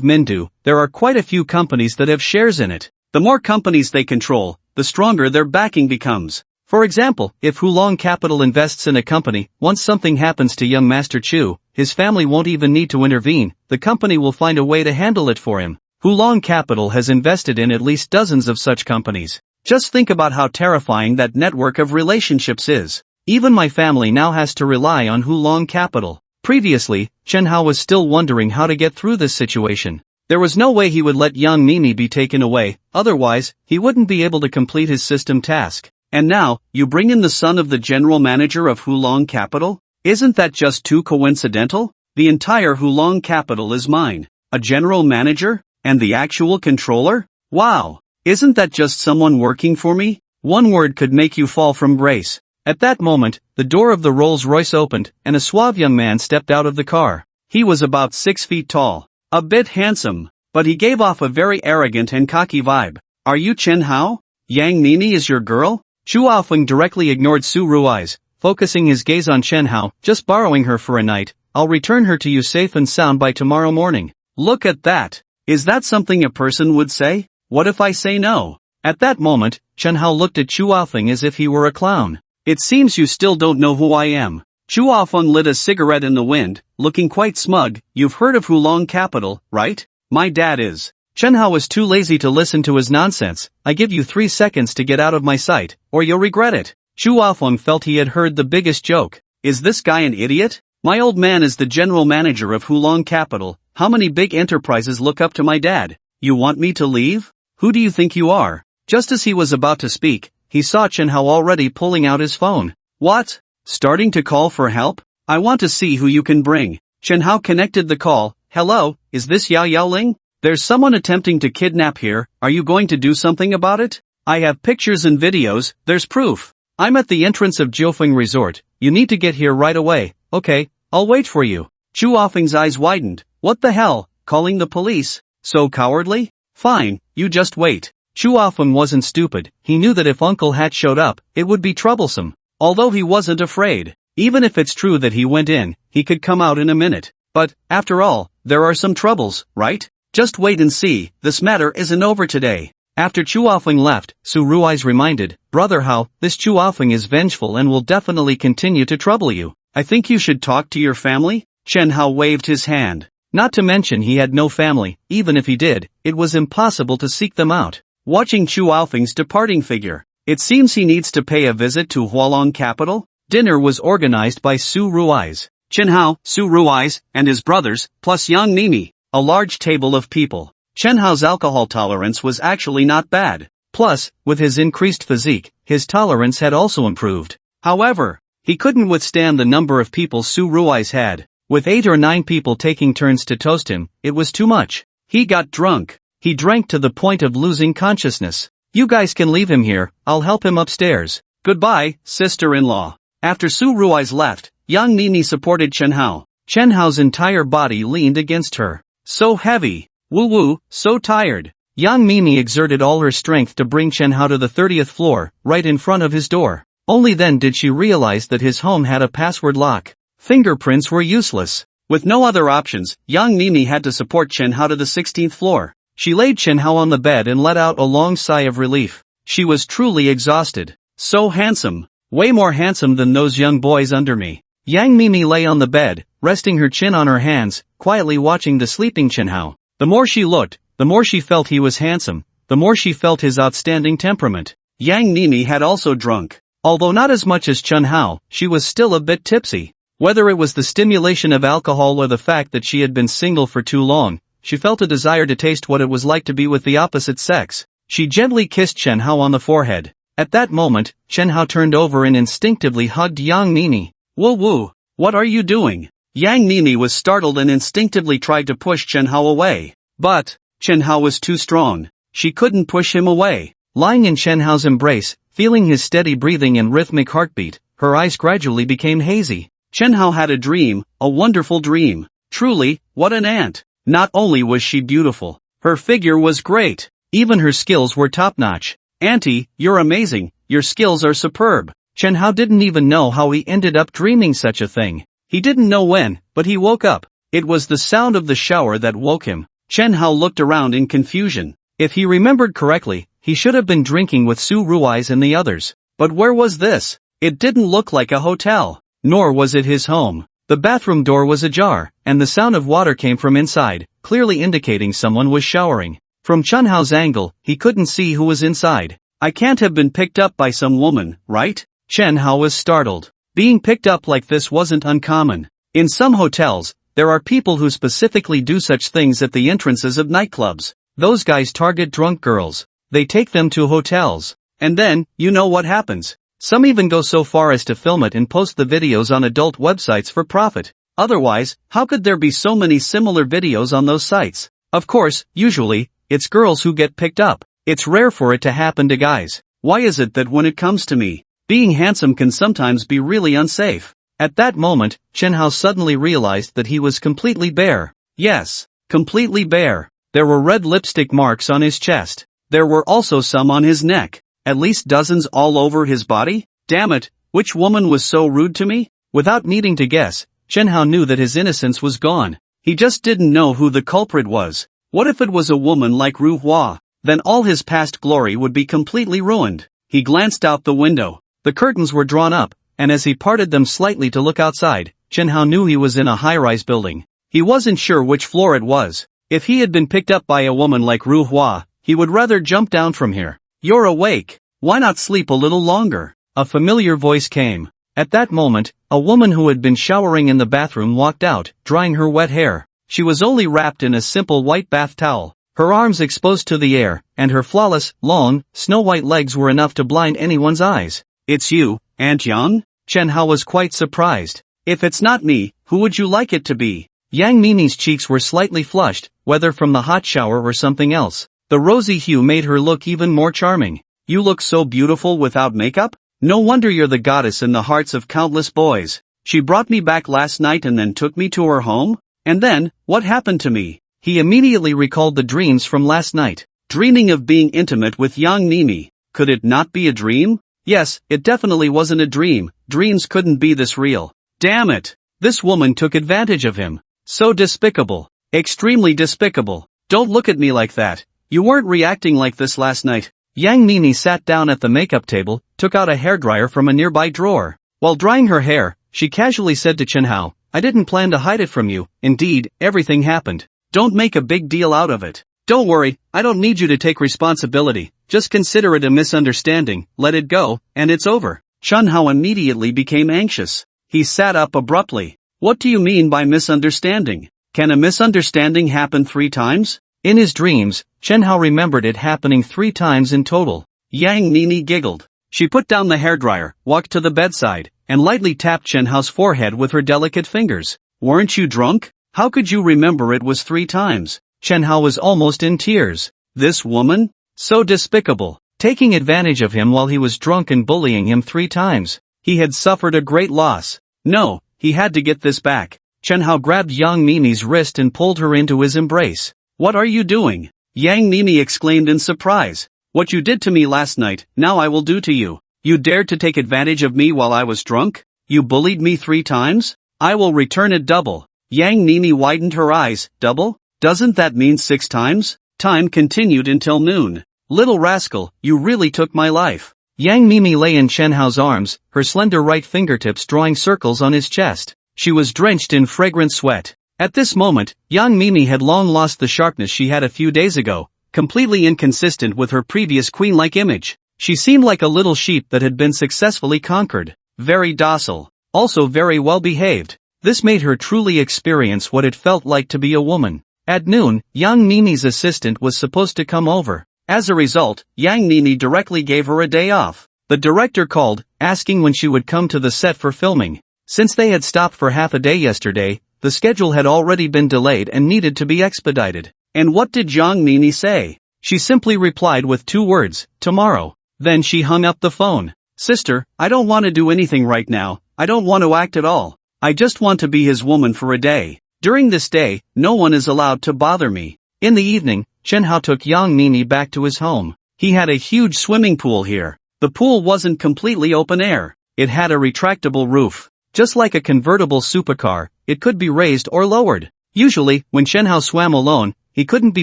Mindu, there are quite a few companies that have shares in it. The more companies they control, the stronger their backing becomes. For example, if Hulong Capital invests in a company, once something happens to young Master Chu, his family won't even need to intervene, the company will find a way to handle it for him. Hulong Capital has invested in at least dozens of such companies. Just think about how terrifying that network of relationships is. Even my family now has to rely on Hulong Capital. Previously, Chen Hao was still wondering how to get through this situation. There was no way he would let young Mimi be taken away, otherwise, he wouldn't be able to complete his system task. And now, you bring in the son of the general manager of Hulong Capital? Isn't that just too coincidental? The entire Hulong Capital is mine. A general manager? And the actual controller? Wow! Isn't that just someone working for me? One word could make you fall from grace. At that moment, the door of the Rolls-Royce opened, and a suave young man stepped out of the car. He was about 6 feet tall. A bit handsome, but he gave off a very arrogant and cocky vibe. Are you Chen Hao? Yang Nini is your girl? Chu Aofeng directly ignored Su Rui's, focusing his gaze on Chen Hao. Just borrowing her for a night, I'll return her to you safe and sound by tomorrow morning. Look at that. Is that something a person would say? What if I say no? At that moment, Chen Hao looked at Chu Aofeng as if he were a clown. It seems you still don't know who I am. Chu Aofeng lit a cigarette in the wind, looking quite smug. You've heard of Hulong Capital, right? My dad is. Chen Hao was too lazy to listen to his nonsense. I give you 3 seconds to get out of my sight, or you'll regret it. Chu Aofeng felt he had heard the biggest joke. Is this guy an idiot? My old man is the general manager of Hulong Capital. How many big enterprises look up to my dad? You want me to leave? Who do you think you are? Just as he was about to speak, he saw Chen Hao already pulling out his phone. What? Starting to call for help? I want to see who you can bring. Chen Hao connected the call. Hello, is this Yao Yaoling? There's someone attempting to kidnap here. Are you going to do something about it? I have pictures and videos, there's proof. I'm at the entrance of Jiufeng Resort. You need to get here right away. Okay, I'll wait for you. Chu Aofeng's eyes widened. What the hell? Calling the police? So cowardly? Fine, you just wait. Chu Aofeng wasn't stupid. He knew that if Uncle Hat showed up, it would be troublesome. Although he wasn't afraid. Even if it's true that he went in, he could come out in a minute. But, after all, there are some troubles, right? Just wait and see, this matter isn't over today. After Chu Aofeng left, Su Rui's reminded, Brother Hao, this Chu Aofeng is vengeful and will definitely continue to trouble you. I think you should talk to your family? Chen Hao waved his hand. Not to mention he had no family. Even if he did, it was impossible to seek them out. Watching Chu Aofeng's departing figure, it seems he needs to pay a visit to Hualong Capital. Dinner was organized by Su Rui's, Chen Hao, Su Rui's, and his brothers, plus Yang Mimi. A large table of people. Chen Hao's alcohol tolerance was actually not bad. Plus, with his increased physique, his tolerance had also improved. However, he couldn't withstand the number of people Su Rui's had. With 8 or 9 people taking turns to toast him, it was too much. He got drunk. He drank to the point of losing consciousness. You guys can leave him here, I'll help him upstairs. Goodbye, sister-in-law. After Su Rui's left, Yang Nini supported Chen Hao. Chen Hao's entire body leaned against her. So heavy. Woo-woo, so tired. Yang Mimi exerted all her strength to bring Chen Hao to the 30th floor, right in front of his door. Only then did she realize that his home had a password lock. Fingerprints were useless. With no other options, Yang Mimi had to support Chen Hao to the 16th floor. She laid Chen Hao on the bed and let out a long sigh of relief. She was truly exhausted. So handsome. Way more handsome than those young boys under me. Yang Mimi lay on the bed, resting her chin on her hands, quietly watching the sleeping Chen Hao. The more she looked, the more she felt he was handsome, the more she felt his outstanding temperament. Yang Mimi had also drunk. Although not as much as Chen Hao, she was still a bit tipsy. Whether it was the stimulation of alcohol or the fact that she had been single for too long, she felt a desire to taste what it was like to be with the opposite sex. She gently kissed Chen Hao on the forehead. At that moment, Chen Hao turned over and instinctively hugged Yang Mimi. Woo-woo, what are you doing? Yang Mimi was startled and instinctively tried to push Chen Hao away. But, Chen Hao was too strong. She couldn't push him away. Lying in Chen Hao's embrace, feeling his steady breathing and rhythmic heartbeat, her eyes gradually became hazy. Chen Hao had a dream, a wonderful dream. Truly, what an aunt. Not only was she beautiful, her figure was great. Even her skills were top-notch. Auntie, you're amazing, your skills are superb. Chen Hao didn't even know how he ended up dreaming such a thing. He didn't know when, but he woke up. It was the sound of the shower that woke him. Chen Hao looked around in confusion. If he remembered correctly, he should have been drinking with Su Rui's and the others. But where was this? It didn't look like a hotel. Nor was it his home. The bathroom door was ajar, and the sound of water came from inside, clearly indicating someone was showering. From Chen Hao's angle, he couldn't see who was inside. I can't have been picked up by some woman, right? Chen Hao was startled. Being picked up like this wasn't uncommon. In some hotels, there are people who specifically do such things at the entrances of nightclubs. Those guys target drunk girls. They take them to hotels. And then, you know what happens. Some even go so far as to film it and post the videos on adult websites for profit. Otherwise, how could there be so many similar videos on those sites? Of course, usually, it's girls who get picked up. It's rare for it to happen to guys. Why is it that when it comes to me, being handsome can sometimes be really unsafe? At that moment, Chen Hao suddenly realized that he was completely bare. Yes, completely bare. There were red lipstick marks on his chest. There were also some on his neck. At least dozens all over his body? Damn it, which woman was so rude to me? Without needing to guess, Chen Hao knew that his innocence was gone. He just didn't know who the culprit was. What if it was a woman like Ru Hua? Then all his past glory would be completely ruined. He glanced out the window. The curtains were drawn up, and as he parted them slightly to look outside, Chen Hao knew he was in a high-rise building. He wasn't sure which floor it was. If he had been picked up by a woman like Ru Hua, he would rather jump down from here. You're awake. Why not sleep a little longer? A familiar voice came. At that moment, a woman who had been showering in the bathroom walked out, drying her wet hair. She was only wrapped in a simple white bath towel, her arms exposed to the air, and her flawless, long, snow-white legs were enough to blind anyone's eyes. It's you, Aunt Yang? Chen Hao was quite surprised. If it's not me, who would you like it to be? Yang Nini's cheeks were slightly flushed, whether from the hot shower or something else. The rosy hue made her look even more charming. You look so beautiful without makeup? No wonder you're the goddess in the hearts of countless boys. She brought me back last night and then took me to her home? And then, what happened to me? He immediately recalled the dreams from last night. Dreaming of being intimate with Yang Nini. Could it not be a dream? Yes, it definitely wasn't a dream. Dreams couldn't be this real. Damn it! This woman took advantage of him. So despicable. Extremely despicable. Don't look at me like that. You weren't reacting like this last night. Yang Nini sat down at the makeup table, took out a hairdryer from a nearby drawer. While drying her hair, she casually said to Chen Hao, I didn't plan to hide it from you. Indeed, everything happened. Don't make a big deal out of it. Don't worry, I don't need you to take responsibility. Just consider it a misunderstanding, let it go, and it's over. Chen Hao immediately became anxious. He sat up abruptly. What do you mean by misunderstanding? Can a misunderstanding happen 3 times? In his dreams, Chen Hao remembered it happening 3 times in total. Yang Nini giggled. She put down the hairdryer, walked to the bedside, and lightly tapped Chen Hao's forehead with her delicate fingers. Weren't you drunk? How could you remember it was 3 times? Chen Hao was almost in tears. This woman? So despicable. Taking advantage of him while he was drunk and bullying him 3 times. He had suffered a great loss. No, he had to get this back. Chen Hao grabbed Yang Nini's wrist and pulled her into his embrace. What are you doing? Yang Nini exclaimed in surprise. What you did to me last night, now I will do to you. You dared to take advantage of me while I was drunk? You bullied me 3 times? I will return it double. Yang Nini widened her eyes. Double? Doesn't that mean 6 times? Time continued until noon. Little rascal, you really took my life. Yang Nini lay in Chen Hao's arms, her slender right fingertips drawing circles on his chest. She was drenched in fragrant sweat. At this moment, Yang Nini had long lost the sharpness she had a few days ago, completely inconsistent with her previous queen-like image. She seemed like a little sheep that had been successfully conquered. Very docile. Also very well behaved. This made her truly experience what it felt like to be a woman. At noon, Yang Nini's assistant was supposed to come over. As a result, Yang Nini directly gave her a day off. The director called, asking when she would come to the set for filming. Since they had stopped for half a day yesterday, the schedule had already been delayed and needed to be expedited. And what did Yang Nini say? She simply replied with 2 words, tomorrow. Then she hung up the phone. Sister, I don't want to do anything right now. I don't want to act at all. I just want to be his woman for a day. During this day, no one is allowed to bother me. In the evening, Chen Hao took Yang Nini back to his home. He had a huge swimming pool here. The pool wasn't completely open air. It had a retractable roof. Just like a convertible supercar, it could be raised or lowered. Usually, when Chen Hao swam alone, he couldn't be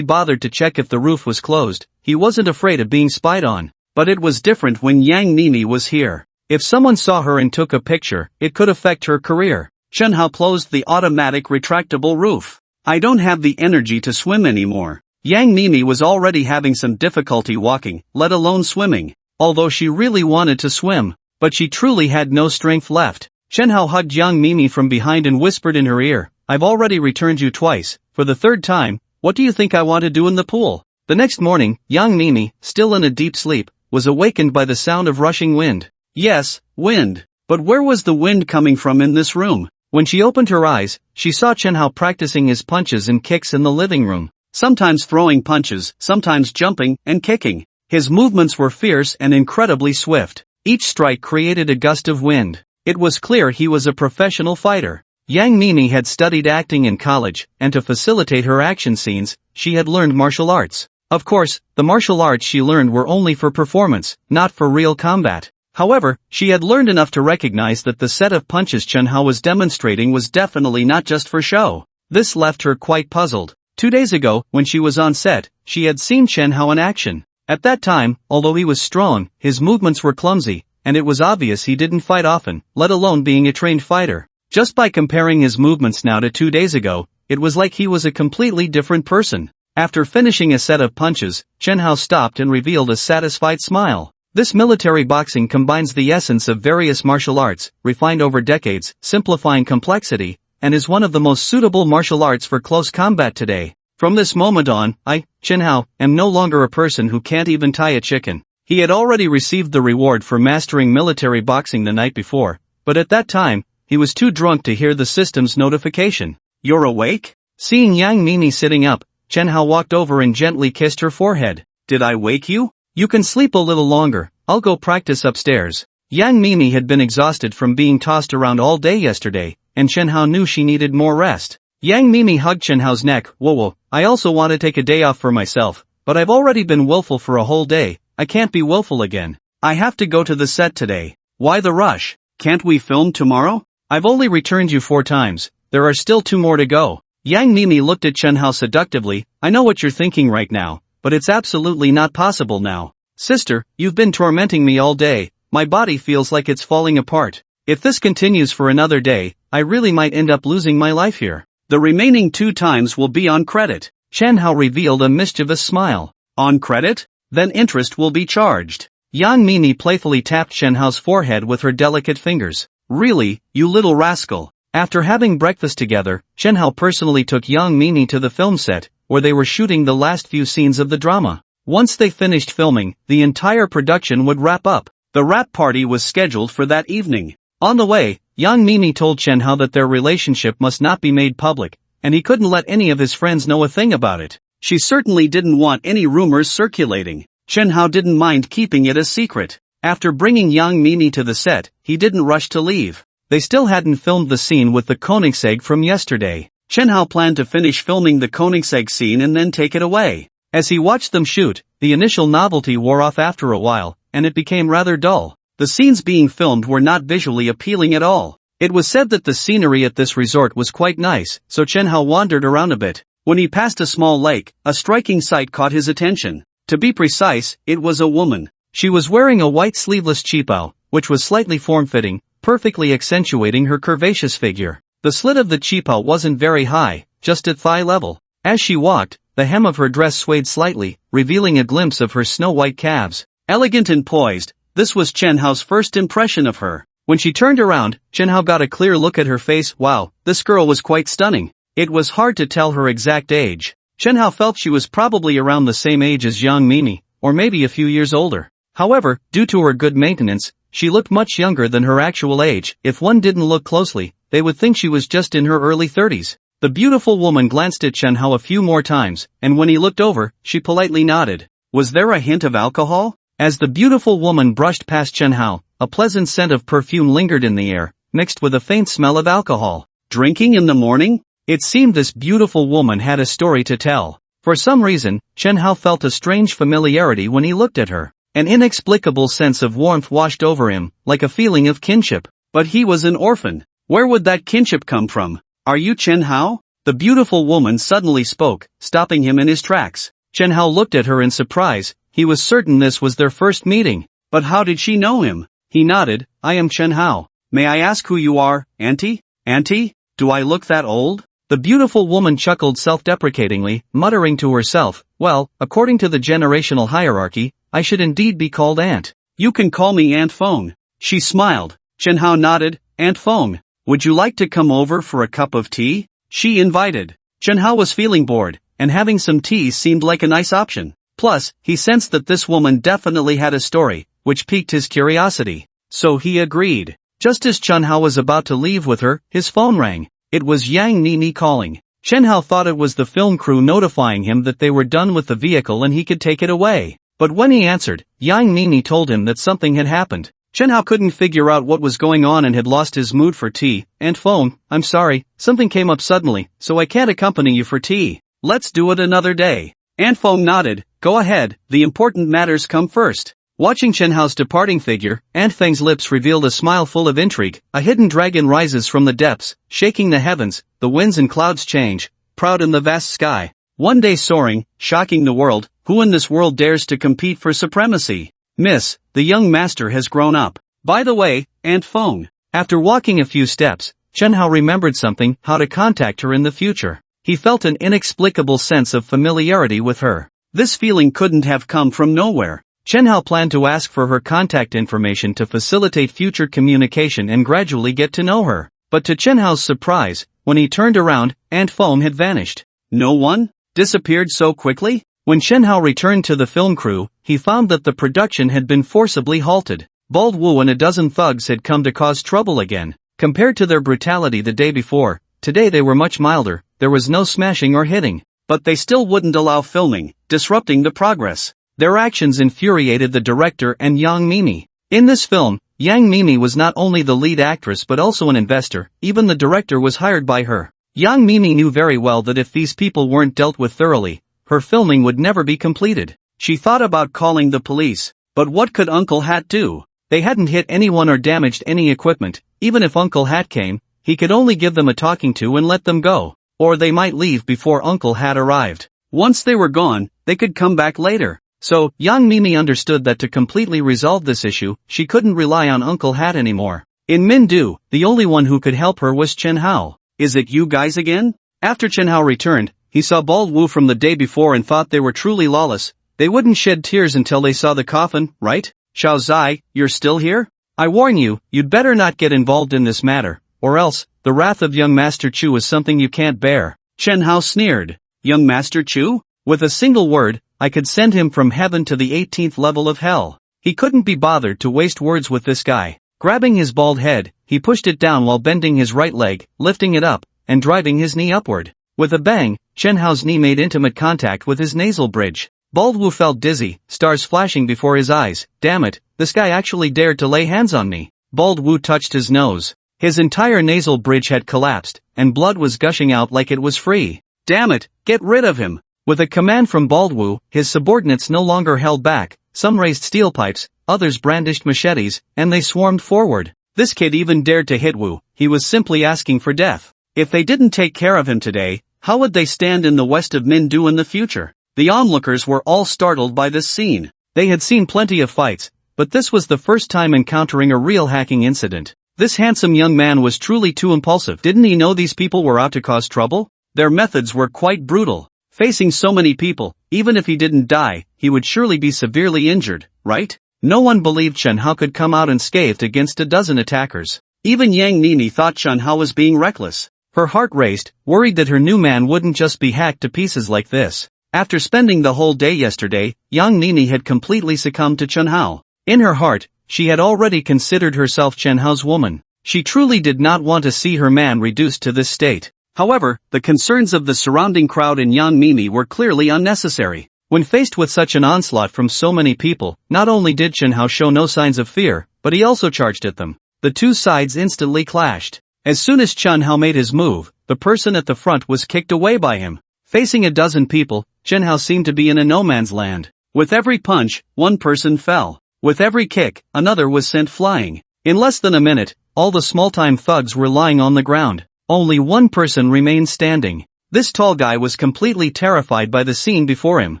bothered to check if the roof was closed. He wasn't afraid of being spied on. But it was different when Yang Nini was here. If someone saw her and took a picture, it could affect her career. Chen Hao closed the automatic retractable roof. I don't have the energy to swim anymore. Yang Nini was already having some difficulty walking, let alone swimming. Although she really wanted to swim, but she truly had no strength left. Chen Hao hugged Yang Nini from behind and whispered in her ear, I've already returned you twice. For the 3rd time, what do you think I want to do in the pool? The next morning, Yang Nini, still in a deep sleep, was awakened by the sound of rushing wind. Yes, wind. But where was the wind coming from in this room? When she opened her eyes, she saw Chen Hao practicing his punches and kicks in the living room. Sometimes throwing punches, sometimes jumping and kicking. His movements were fierce and incredibly swift. Each strike created a gust of wind. It was clear he was a professional fighter. Yang Nini had studied acting in college, and to facilitate her action scenes, she had learned martial arts. Of course, the martial arts she learned were only for performance, not for real combat. However, she had learned enough to recognize that the set of punches Chen Hao was demonstrating was definitely not just for show. This left her quite puzzled. 2 days ago, when she was on set, she had seen Chen Hao in action. At that time, although he was strong, his movements were clumsy, and it was obvious he didn't fight often, let alone being a trained fighter. Just by comparing his movements now to 2 days ago, it was like he was a completely different person. After finishing a set of punches, Chen Hao stopped and revealed a satisfied smile. This military boxing combines the essence of various martial arts, refined over decades, simplifying complexity, and is one of the most suitable martial arts for close combat today. From this moment on, I, Chen Hao, am no longer a person who can't even tie a chicken. He had already received the reward for mastering military boxing the night before, but at that time, he was too drunk to hear the system's notification. You're awake? Seeing Yang Mimi sitting up, Chen Hao walked over and gently kissed her forehead. Did I wake you? You can sleep a little longer, I'll go practice upstairs. Yang Mimi had been exhausted from being tossed around all day yesterday, and Chen Hao knew she needed more rest. Yang Mimi hugged Chen Hao's neck. Whoa, I also want to take a day off for myself, but I've already been willful for a whole day, I can't be willful again. I have to go to the set today. Why the rush? Can't we film tomorrow? I've only returned you 4 times, there are still 2 more to go. Yang Mimi looked at Chen Hao seductively. I know what you're thinking right now, but it's absolutely not possible now. Sister, you've been tormenting me all day, my body feels like it's falling apart. If this continues for another day, I really might end up losing my life here. The remaining 2 times will be on credit. Chen Hao revealed a mischievous smile. On credit? Then interest will be charged. Yang Mimi playfully tapped Chen Hao's forehead with her delicate fingers. Really, you little rascal. After having breakfast together, Chen Hao personally took Yang Mimi to the film set, where they were shooting the last few scenes of the drama. Once they finished filming, the entire production would wrap up. The wrap party was scheduled for that evening. On the way, Yang Mimi told Chen Hao that their relationship must not be made public, and he couldn't let any of his friends know a thing about it. She certainly didn't want any rumors circulating. Chen Hao didn't mind keeping it a secret. After bringing Yang Mimi to the set, he didn't rush to leave. They still hadn't filmed the scene with the Koenigsegg from yesterday. Chen Hao planned to finish filming the Koenigsegg scene and then take it away. As he watched them shoot, the initial novelty wore off after a while, and it became rather dull. The scenes being filmed were not visually appealing at all. It was said that the scenery at this resort was quite nice, so Chen Hao wandered around a bit. When he passed a small lake, a striking sight caught his attention. To be precise, it was a woman. She was wearing a white sleeveless cheapao, which was slightly form-fitting, perfectly accentuating her curvaceous figure. The slit of the cheapao wasn't very high, just at thigh level. As she walked, the hem of her dress swayed slightly, revealing a glimpse of her snow-white calves. Elegant and poised, this was Chen Hao's first impression of her. When she turned around, Chen Hao got a clear look at her face. Wow, this girl was quite stunning. It was hard to tell her exact age. Chen Hao felt she was probably around the same age as Yang Mimi, or maybe a few years older. However, due to her good maintenance, she looked much younger than her actual age. If one didn't look closely, they would think she was just in her early 30s. The beautiful woman glanced at Chen Hao a few more times, and when he looked over, she politely nodded. Was there a hint of alcohol? As the beautiful woman brushed past Chen Hao, a pleasant scent of perfume lingered in the air, mixed with a faint smell of alcohol. Drinking in the morning? It seemed this beautiful woman had a story to tell. For some reason, Chen Hao felt a strange familiarity when he looked at her. An inexplicable sense of warmth washed over him, like a feeling of kinship. But he was an orphan. Where would that kinship come from? Are you Chen Hao? The beautiful woman suddenly spoke, stopping him in his tracks. Chen Hao looked at her in surprise. He was certain this was their first meeting. But how did she know him? He nodded. I am Chen Hao. May I ask who you are, Auntie? Auntie? Do I look that old? The beautiful woman chuckled self-deprecatingly, muttering to herself, well, according to the generational hierarchy, I should indeed be called Aunt. You can call me Aunt Feng. She smiled. Chen Hao nodded. Aunt Feng, would you like to come over for a cup of tea? She invited. Chen Hao was feeling bored, and having some tea seemed like a nice option. Plus, he sensed that this woman definitely had a story, which piqued his curiosity. So he agreed. Just as Chen Hao was about to leave with her, his phone rang. It was Yang Nini calling. Chen Hao thought it was the film crew notifying him that they were done with the vehicle and he could take it away. But when he answered, Yang Nini told him that something had happened. Chen Hao couldn't figure out what was going on and had lost his mood for tea. Aunt Feng, I'm sorry, something came up suddenly, so I can't accompany you for tea. Let's do it another day. And Feng nodded. Go ahead, the important matters come first. Watching Chen Hao's departing figure, Aunt Feng's lips revealed a smile full of intrigue. A hidden dragon rises from the depths, shaking the heavens, the winds and clouds change, proud in the vast sky. One day soaring, shocking the world, who in this world dares to compete for supremacy? Miss, the young master has grown up. By the way, Aunt Feng. After walking a few steps, Chen Hao remembered something, how to contact her in the future. He felt an inexplicable sense of familiarity with her. This feeling couldn't have come from nowhere. Chen Hao planned to ask for her contact information to facilitate future communication and gradually get to know her. But to Chen Hao's surprise, when he turned around, Aunt Feng had vanished. No one? Disappeared so quickly? When Chen Hao returned to the film crew, he found that the production had been forcibly halted. Bald Wu and a dozen thugs had come to cause trouble again. Compared to their brutality the day before, today they were much milder. There was no smashing or hitting. But they still wouldn't allow filming, disrupting the progress. Their actions infuriated the director and Yang Mimi. In this film, Yang Mimi was not only the lead actress but also an investor. Even the director was hired by her. Yang Mimi knew very well that if these people weren't dealt with thoroughly, her filming would never be completed. She thought about calling the police. But what could Uncle Hat do? They hadn't hit anyone or damaged any equipment. Even if Uncle Hat came, he could only give them a talking to and let them go. Or they might leave before Uncle Hat arrived. Once they were gone, they could come back later. So, Yang Mimi understood that to completely resolve this issue, she couldn't rely on Uncle Hat anymore. In Mindu, the only one who could help her was Chen Hao. Is it you guys again? After Chen Hao returned, he saw Bald Wu from the day before and thought they were truly lawless. They wouldn't shed tears until they saw the coffin, right? Xiao Zai, you're still here? I warn you, you'd better not get involved in this matter, or else, the wrath of young Master Chu is something you can't bear. Chen Hao sneered. Young Master Chu? With a single word, I could send him from heaven to the 18th level of hell. He couldn't be bothered to waste words with this guy. Grabbing his bald head, he pushed it down while bending his right leg, lifting it up, and driving his knee upward. With a bang, Chen Hao's knee made intimate contact with his nasal bridge. Bald Wu felt dizzy, stars flashing before his eyes. Damn it, this guy actually dared to lay hands on me. Bald Wu touched his nose. His entire nasal bridge had collapsed, and blood was gushing out like it was free. Damn it, get rid of him. With a command from Bald Wu, his subordinates no longer held back. Some raised steel pipes, others brandished machetes, and they swarmed forward. This kid even dared to hit Wu. He was simply asking for death. If they didn't take care of him today, how would they stand in the west of Mindu in the future? The onlookers were all startled by this scene. They had seen plenty of fights, but this was the first time encountering a real hacking incident. This handsome young man was truly too impulsive. Didn't he know these people were out to cause trouble? Their methods were quite brutal. Facing so many people, even if he didn't die, he would surely be severely injured, right? No one believed Chen Hao could come out unscathed against a dozen attackers. Even Yang Nini thought Chen Hao was being reckless. Her heart raced, worried that her new man wouldn't just be hacked to pieces like this. After spending the whole day yesterday, Yang Nini had completely succumbed to Chen Hao. In her heart, she had already considered herself Chen Hao's woman. She truly did not want to see her man reduced to this state. However, the concerns of the surrounding crowd and Yang Mimi were clearly unnecessary. When faced with such an onslaught from so many people, not only did Chen Hao show no signs of fear, but he also charged at them. The two sides instantly clashed. As soon as Chen Hao made his move, the person at the front was kicked away by him. Facing a dozen people, Chen Hao seemed to be in a no-man's land. With every punch, one person fell. With every kick, another was sent flying. In less than a minute, all the small-time thugs were lying on the ground. Only one person remained standing. This tall guy was completely terrified by the scene before him.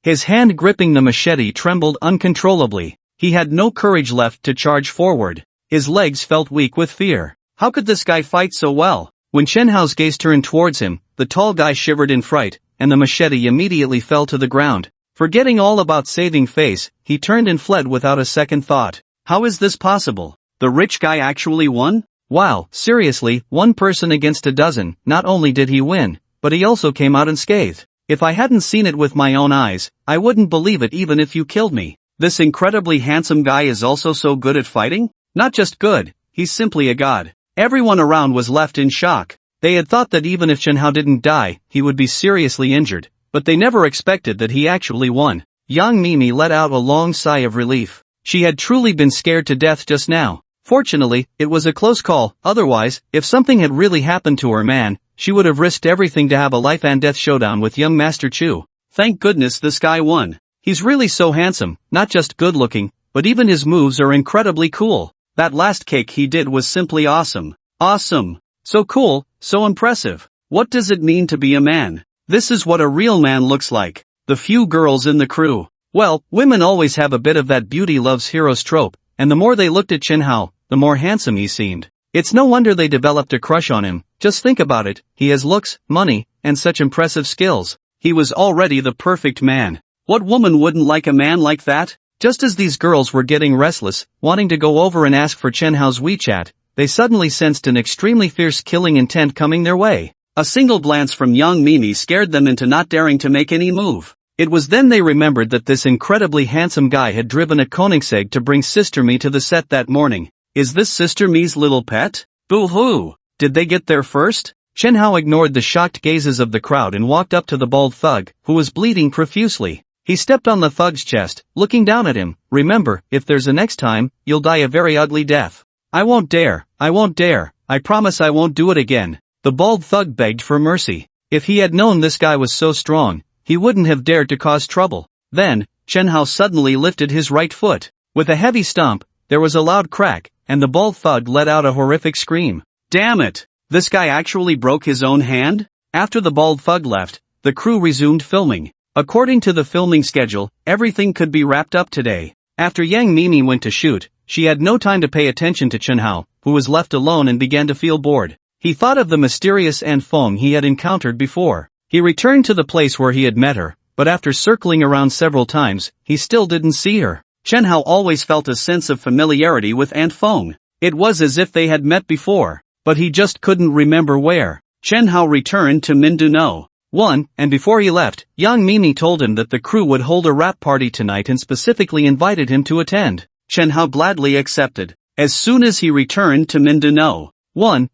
His hand gripping the machete trembled uncontrollably. He had no courage left to charge forward. His legs felt weak with fear. How could this guy fight so well? When Chen Hao's gaze turned towards him, the tall guy shivered in fright, and the machete immediately fell to the ground. Forgetting all about saving face, he turned and fled without a second thought. How is this possible? The rich guy actually won? Wow, seriously, one person against a dozen. Not only did he win, but he also came out unscathed. If I hadn't seen it with my own eyes, I wouldn't believe it even if you killed me. This incredibly handsome guy is also so good at fighting? Not just good, he's simply a god. Everyone around was left in shock. They had thought that even if Chen Hao didn't die, he would be seriously injured, but they never expected that he actually won. Yang Mimi let out a long sigh of relief. She had truly been scared to death just now. Fortunately, it was a close call. Otherwise, if something had really happened to her man, she would have risked everything to have a life and death showdown with young Master Chu. Thank goodness this guy won. He's really so handsome, not just good looking, but even his moves are incredibly cool. That last cake he did was simply awesome. Awesome. So cool, so impressive. What does it mean to be a man? This is what a real man looks like. The few girls in the crew. Well, women always have a bit of that beauty loves heroes trope, and the more they looked at Chen Hao, the more handsome he seemed. It's no wonder they developed a crush on him. Just think about it, he has looks, money, and such impressive skills. He was already the perfect man. What woman wouldn't like a man like that? Just as these girls were getting restless, wanting to go over and ask for Chen Hao's WeChat, they suddenly sensed an extremely fierce killing intent coming their way. A single glance from young Mimi scared them into not daring to make any move. It was then they remembered that this incredibly handsome guy had driven a Koenigsegg to bring Sister Mi to the set that morning. Is this Sister Mi's little pet? Boo-hoo! Did they get there first? Chen Hao ignored the shocked gazes of the crowd and walked up to the bald thug, who was bleeding profusely. He stepped on the thug's chest, looking down at him. Remember, if there's a next time, you'll die a very ugly death. I won't dare, I promise I won't do it again. The bald thug begged for mercy. If he had known this guy was so strong, he wouldn't have dared to cause trouble. Then, Chen Hao suddenly lifted his right foot. With a heavy stomp, there was a loud crack, and the bald thug let out a horrific scream. Damn it! This guy actually broke his own hand? After the bald thug left, the crew resumed filming. According to the filming schedule, everything could be wrapped up today. After Yang Mimi went to shoot, she had no time to pay attention to Chen Hao, who was left alone and began to feel bored. He thought of the mysterious An Feng he had encountered before. He returned to the place where he had met her, but after circling around several times, he still didn't see her. Chen Hao always felt a sense of familiarity with An Feng. It was as if they had met before, but he just couldn't remember where. Chen Hao returned to Mindanao. And before he left, Yang Mimi told him that the crew would hold a wrap party tonight and specifically invited him to attend. Chen Hao gladly accepted. As soon as he returned to Mindanao,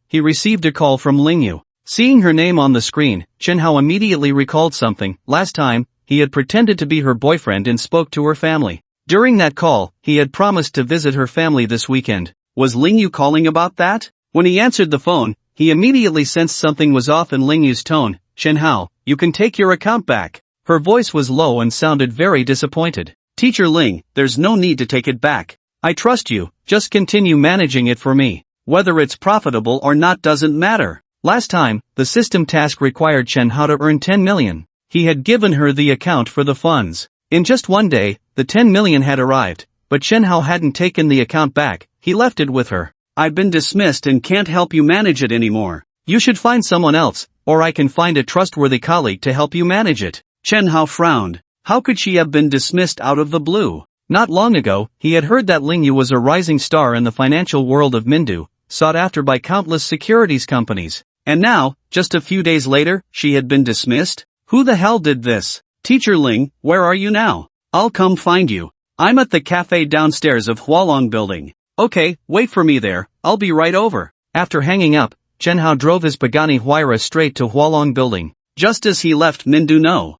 he received a call from Lingyu. Seeing her name on the screen, Chen Hao immediately recalled something. Last time, he had pretended to be her boyfriend and spoke to her family. During that call, he had promised to visit her family this weekend. Was Lingyu calling about that? When he answered the phone, he immediately sensed something was off in Lingyu's tone. Chen Hao, you can take your account back. Her voice was low and sounded very disappointed. Teacher Ling, there's no need to take it back. I trust you, just continue managing it for me. Whether it's profitable or not doesn't matter. Last time, the system task required Chen Hao to earn 10 million. He had given her the account for the funds. In just one day, the 10 million had arrived, but Chen Hao hadn't taken the account back. He left it with her. I've been dismissed and can't help you manage it anymore. You should find someone else, or I can find a trustworthy colleague to help you manage it. Chen Hao frowned. How could she have been dismissed out of the blue? Not long ago, he had heard that Lingyu was a rising star in the financial world of Mindu, sought after by countless securities companies. And now, just a few days later, she had been dismissed? Who the hell did this? Teacher Ling, where are you now? I'll come find you. I'm at the cafe downstairs of Hualong building. Okay, wait for me there, I'll be right over. After hanging up, Chen Hao drove his Pagani Huayra straight to Hualong building. Just as he left Mindanao,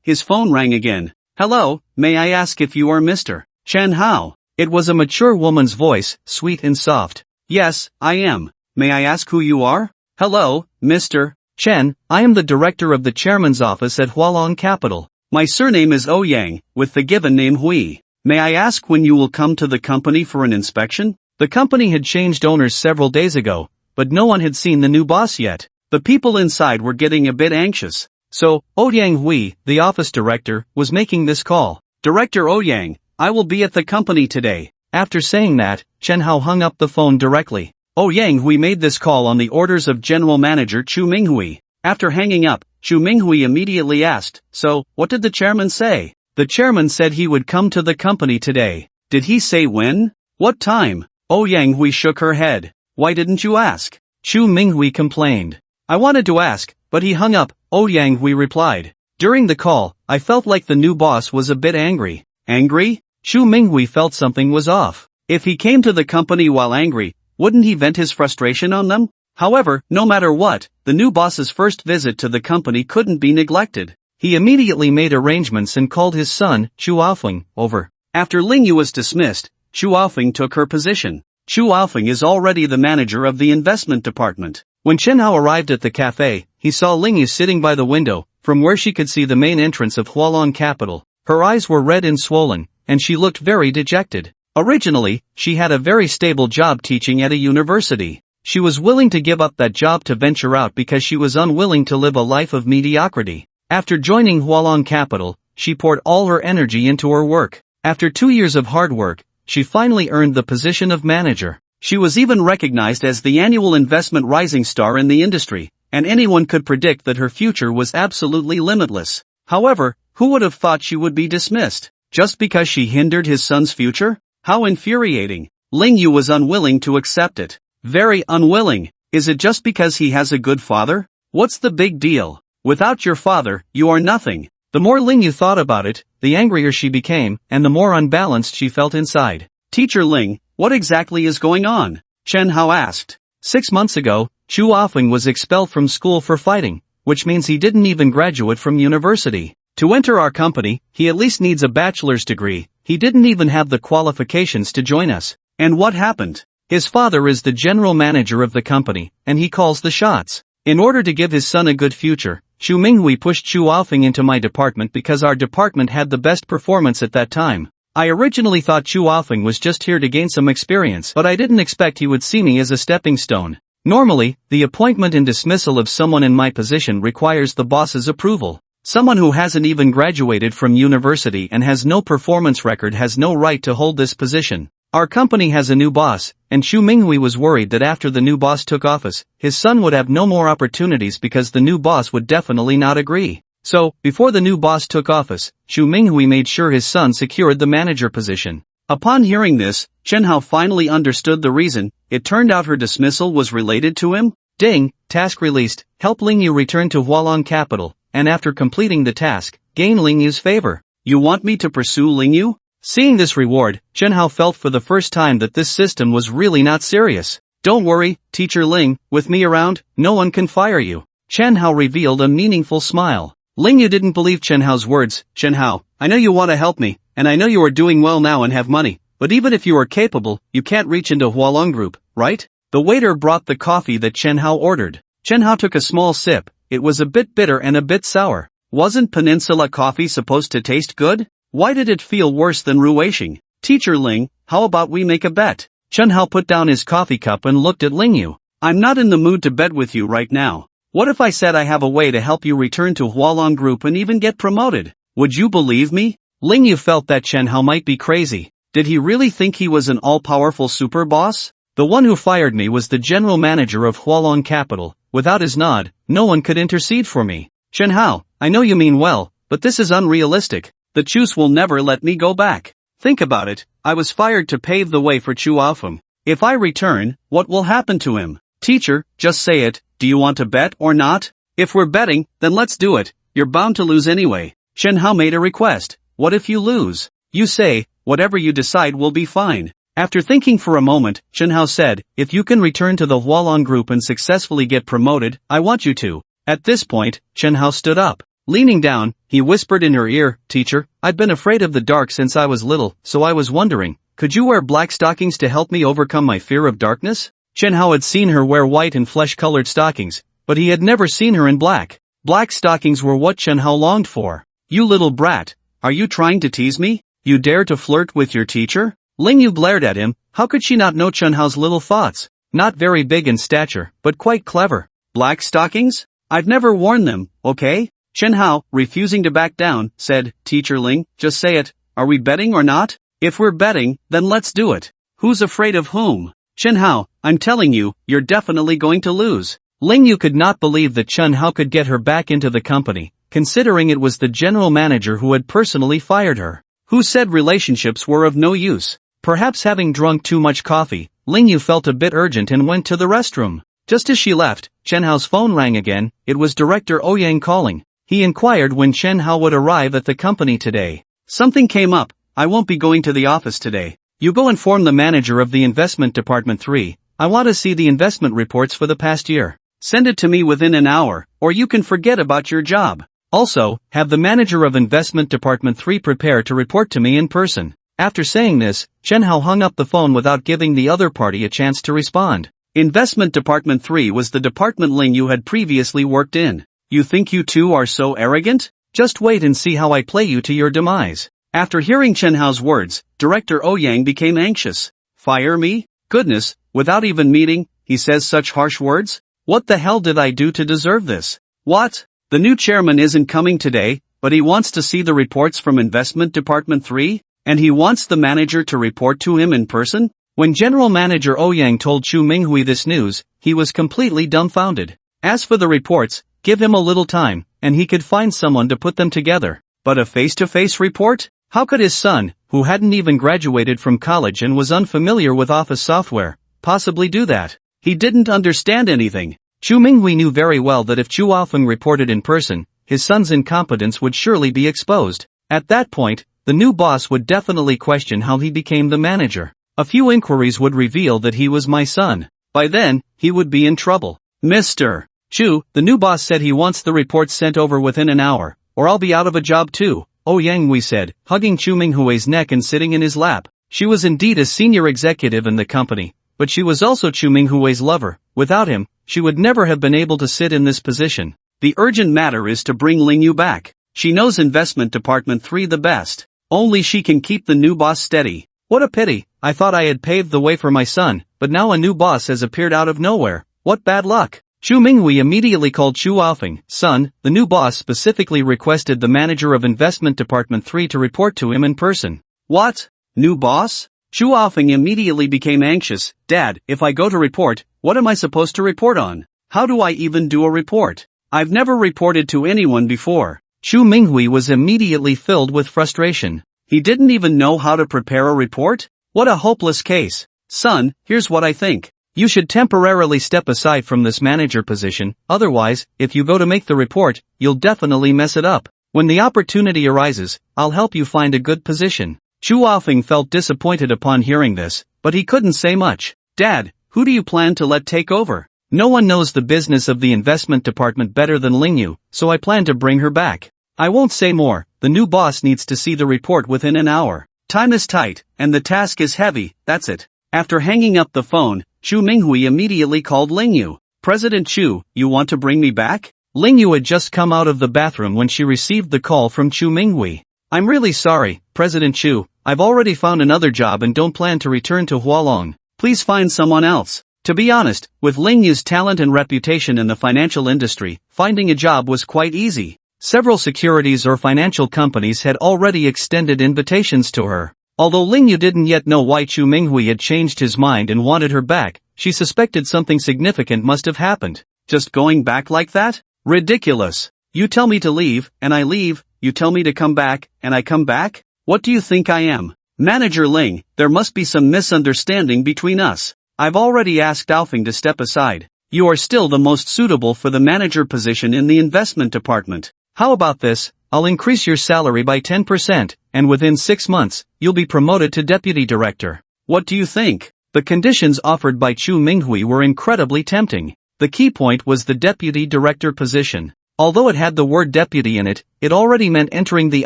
his phone rang again. Hello, may I ask if you are Mr. Chen Hao? It was a mature woman's voice, sweet and soft. Yes, I am. May I ask who you are? Hello, Mr. Chen, I am the director of the chairman's office at Hualong Capital. My surname is Ouyang, with the given name Hui. May I ask when you will come to the company for an inspection? The company had changed owners several days ago, but no one had seen the new boss yet. The people inside were getting a bit anxious. So, Ouyang Hui, the office director, was making this call. Director Ouyang, I will be at the company today. After saying that, Chen Hao hung up the phone directly. Ouyang Hui made this call on the orders of General Manager Chu Minghui. After hanging up, Chu Minghui immediately asked, so, what did the chairman say? The chairman said he would come to the company today. Did he say when? What time? Ouyang Hui shook her head. Why didn't you ask? Chu Minghui complained. I wanted to ask, but he hung up, Ouyang Hui replied. During the call, I felt like the new boss was a bit angry. Angry? Chu Minghui felt something was off. If he came to the company while angry, wouldn't he vent his frustration on them? However, no matter what, the new boss's first visit to the company couldn't be neglected. He immediately made arrangements and called his son, Chu Aofeng, over. After Lingyu was dismissed, Chu Aofeng took her position. Chu Aofeng is already the manager of the investment department. When Chen Hao arrived at the cafe, he saw Lingyu sitting by the window, from where she could see the main entrance of Hualong Capital. Her eyes were red and swollen, and she looked very dejected. Originally, she had a very stable job teaching at a university. She was willing to give up that job to venture out because she was unwilling to live a life of mediocrity. After joining Hualong Capital, she poured all her energy into her work. After 2 years of hard work, she finally earned the position of manager. She was even recognized as the annual investment rising star in the industry, and anyone could predict that her future was absolutely limitless. However, who would have thought she would be dismissed, just because she hindered his son's future? How infuriating. Ling Yu was unwilling to accept it. Very unwilling. Is it just because he has a good father? What's the big deal? Without your father, you are nothing. The more Ling Yu thought about it, the angrier she became, and the more unbalanced she felt inside. Teacher Ling, what exactly is going on? Chen Hao asked. 6 months ago, Chu Aofeng was expelled from school for fighting, which means he didn't even graduate from university. To enter our company, he at least needs a bachelor's degree. He didn't even have the qualifications to join us. And what happened? His father is the general manager of the company, and he calls the shots. In order to give his son a good future, Xu Minghui pushed Chu Aofeng into my department because our department had the best performance at that time. I originally thought Chu Aofeng was just here to gain some experience, but I didn't expect he would see me as a stepping stone. Normally, the appointment and dismissal of someone in my position requires the boss's approval. Someone who hasn't even graduated from university and has no performance record has no right to hold this position. Our company has a new boss, and Xu Minghui was worried that after the new boss took office, his son would have no more opportunities because the new boss would definitely not agree. So, before the new boss took office, Xu Minghui made sure his son secured the manager position. Upon hearing this, Chen Hao finally understood the reason. It turned out her dismissal was related to him. Ding, task released, help Ling Yu return to Hualong Capital, and after completing the task, gain Ling Yu's favor. You want me to pursue Ling Yu? Seeing this reward, Chen Hao felt for the first time that this system was really not serious. Don't worry, Teacher Ling, with me around, no one can fire you. Chen Hao revealed a meaningful smile. Ling Yu didn't believe Chen Hao's words. Chen Hao, I know you want to help me, and I know you are doing well now and have money, but even if you are capable, you can't reach into Hualong Group, right? The waiter brought the coffee that Chen Hao ordered. Chen Hao took a small sip. It was a bit bitter and a bit sour. Wasn't Peninsula coffee supposed to taste good? Why did it feel worse than Ruishing? Teacher Ling, how about we make a bet? Chen Hao put down his coffee cup and looked at Ling Yu. I'm not in the mood to bet with you right now. What if I said I have a way to help you return to Hualong Group and even get promoted? Would you believe me? Ling Yu felt that Chen Hao might be crazy. Did he really think he was an all-powerful super boss? The one who fired me was the general manager of Hualong Capital. Without his nod, no one could intercede for me. Chen Hao, I know you mean well, but this is unrealistic. The Chus will never let me go back. Think about it, I was fired to pave the way for Chu Aofeng. If I return, what will happen to him? Teacher, just say it, do you want to bet or not? If we're betting, then let's do it, you're bound to lose anyway. Chen Hao made a request. What if you lose? You say, whatever you decide will be fine. After thinking for a moment, Chen Hao said, if you can return to the Hualong Group and successfully get promoted, I want you to. At this point, Chen Hao stood up. Leaning down, he whispered in her ear, Teacher, I've been afraid of the dark since I was little, so I was wondering, could you wear black stockings to help me overcome my fear of darkness? Chen Hao had seen her wear white and flesh-colored stockings, but he had never seen her in black. Black stockings were what Chen Hao longed for. You little brat, are you trying to tease me? You dare to flirt with your teacher? Ling Yu glared at him. How could she not know Chen Hao's little thoughts? Not very big in stature, but quite clever. Black stockings? I've never worn them, okay? Chen Hao, refusing to back down, said, Teacher Ling, just say it, are we betting or not? If we're betting, then let's do it. Who's afraid of whom? Chen Hao, I'm telling you, you're definitely going to lose. Ling Yu could not believe that Chen Hao could get her back into the company, considering it was the general manager who had personally fired her. Who said relationships were of no use? Perhaps having drunk too much coffee, Ling Yu felt a bit urgent and went to the restroom. Just as she left, Chen Hao's phone rang again. It was Director Ouyang calling. He inquired when Chen Hao would arrive at the company today. Something came up, I won't be going to the office today. You go inform the manager of the investment department 3, I want to see the investment reports for the past year. Send it to me within an hour, or you can forget about your job. Also, have the manager of investment department 3 prepare to report to me in person. After saying this, Chen Hao hung up the phone without giving the other party a chance to respond. Investment department 3 was the department Ling Yu had previously worked in. You think you two are so arrogant? Just wait and see how I play you to your demise. After hearing Chen Hao's words, Director Ouyang became anxious. Fire me? Goodness, without even meeting, he says such harsh words? What the hell did I do to deserve this? What? The new chairman isn't coming today, but he wants to see the reports from Investment Department 3, and he wants the manager to report to him in person? When General Manager Ouyang told Chu Minghui this news, he was completely dumbfounded. As for the reports, give him a little time, and he could find someone to put them together. But a face-to-face report? How could his son, who hadn't even graduated from college and was unfamiliar with office software, possibly do that? He didn't understand anything. Chu Minghui knew very well that if Chu Aofeng reported in person, his son's incompetence would surely be exposed. At that point, the new boss would definitely question how he became the manager. A few inquiries would reveal that he was my son. By then, he would be in trouble. Mr. Chu, the new boss said he wants the reports sent over within an hour, or I'll be out of a job too, Ouyang said, hugging Chu Minghui's neck and sitting in his lap. She was indeed a senior executive in the company, but she was also Chu Minghui's lover. Without him, she would never have been able to sit in this position. The urgent matter is to bring Lingyu back. She knows Investment Department 3 the best. Only she can keep the new boss steady. What a pity, I thought I had paved the way for my son, but now a new boss has appeared out of nowhere. What bad luck. Chu Minghui immediately called Chu Aofeng. Son, the new boss specifically requested the manager of Investment Department 3 to report to him in person. What? New boss? Chu Aofeng immediately became anxious. Dad, if I go to report, what am I supposed to report on? How do I even do a report? I've never reported to anyone before. Chu Minghui was immediately filled with frustration. He didn't even know how to prepare a report? What a hopeless case. Son, here's what I think. You should temporarily step aside from this manager position, otherwise, if you go to make the report, you'll definitely mess it up. When the opportunity arises, I'll help you find a good position. Chu Aofeng felt disappointed upon hearing this, but he couldn't say much. Dad, who do you plan to let take over? No one knows the business of the investment department better than Lingyu, so I plan to bring her back. I won't say more, the new boss needs to see the report within an hour. Time is tight, and the task is heavy, that's it. After hanging up the phone, Chu Minghui immediately called Lingyu. President Chu, you want to bring me back? Lingyu had just come out of the bathroom when she received the call from Chu Minghui. I'm really sorry, President Chu, I've already found another job and don't plan to return to Hualong. Please find someone else. To be honest, with Lingyu's talent and reputation in the financial industry, finding a job was quite easy. Several securities or financial companies had already extended invitations to her. Although Lingyu didn't yet know why Chu Minghui had changed his mind and wanted her back, she suspected something significant must have happened. Just going back like that? Ridiculous. You tell me to leave, and I leave, you tell me to come back, and I come back? What do you think I am? Manager Ling, there must be some misunderstanding between us. I've already asked Aofeng to step aside. You are still the most suitable for the manager position in the investment department. How about this? I'll increase your salary by 10%, and within 6 months, you'll be promoted to deputy director. What do you think? The conditions offered by Chu Minghui were incredibly tempting. The key point was the deputy director position. Although it had the word deputy in it, it already meant entering the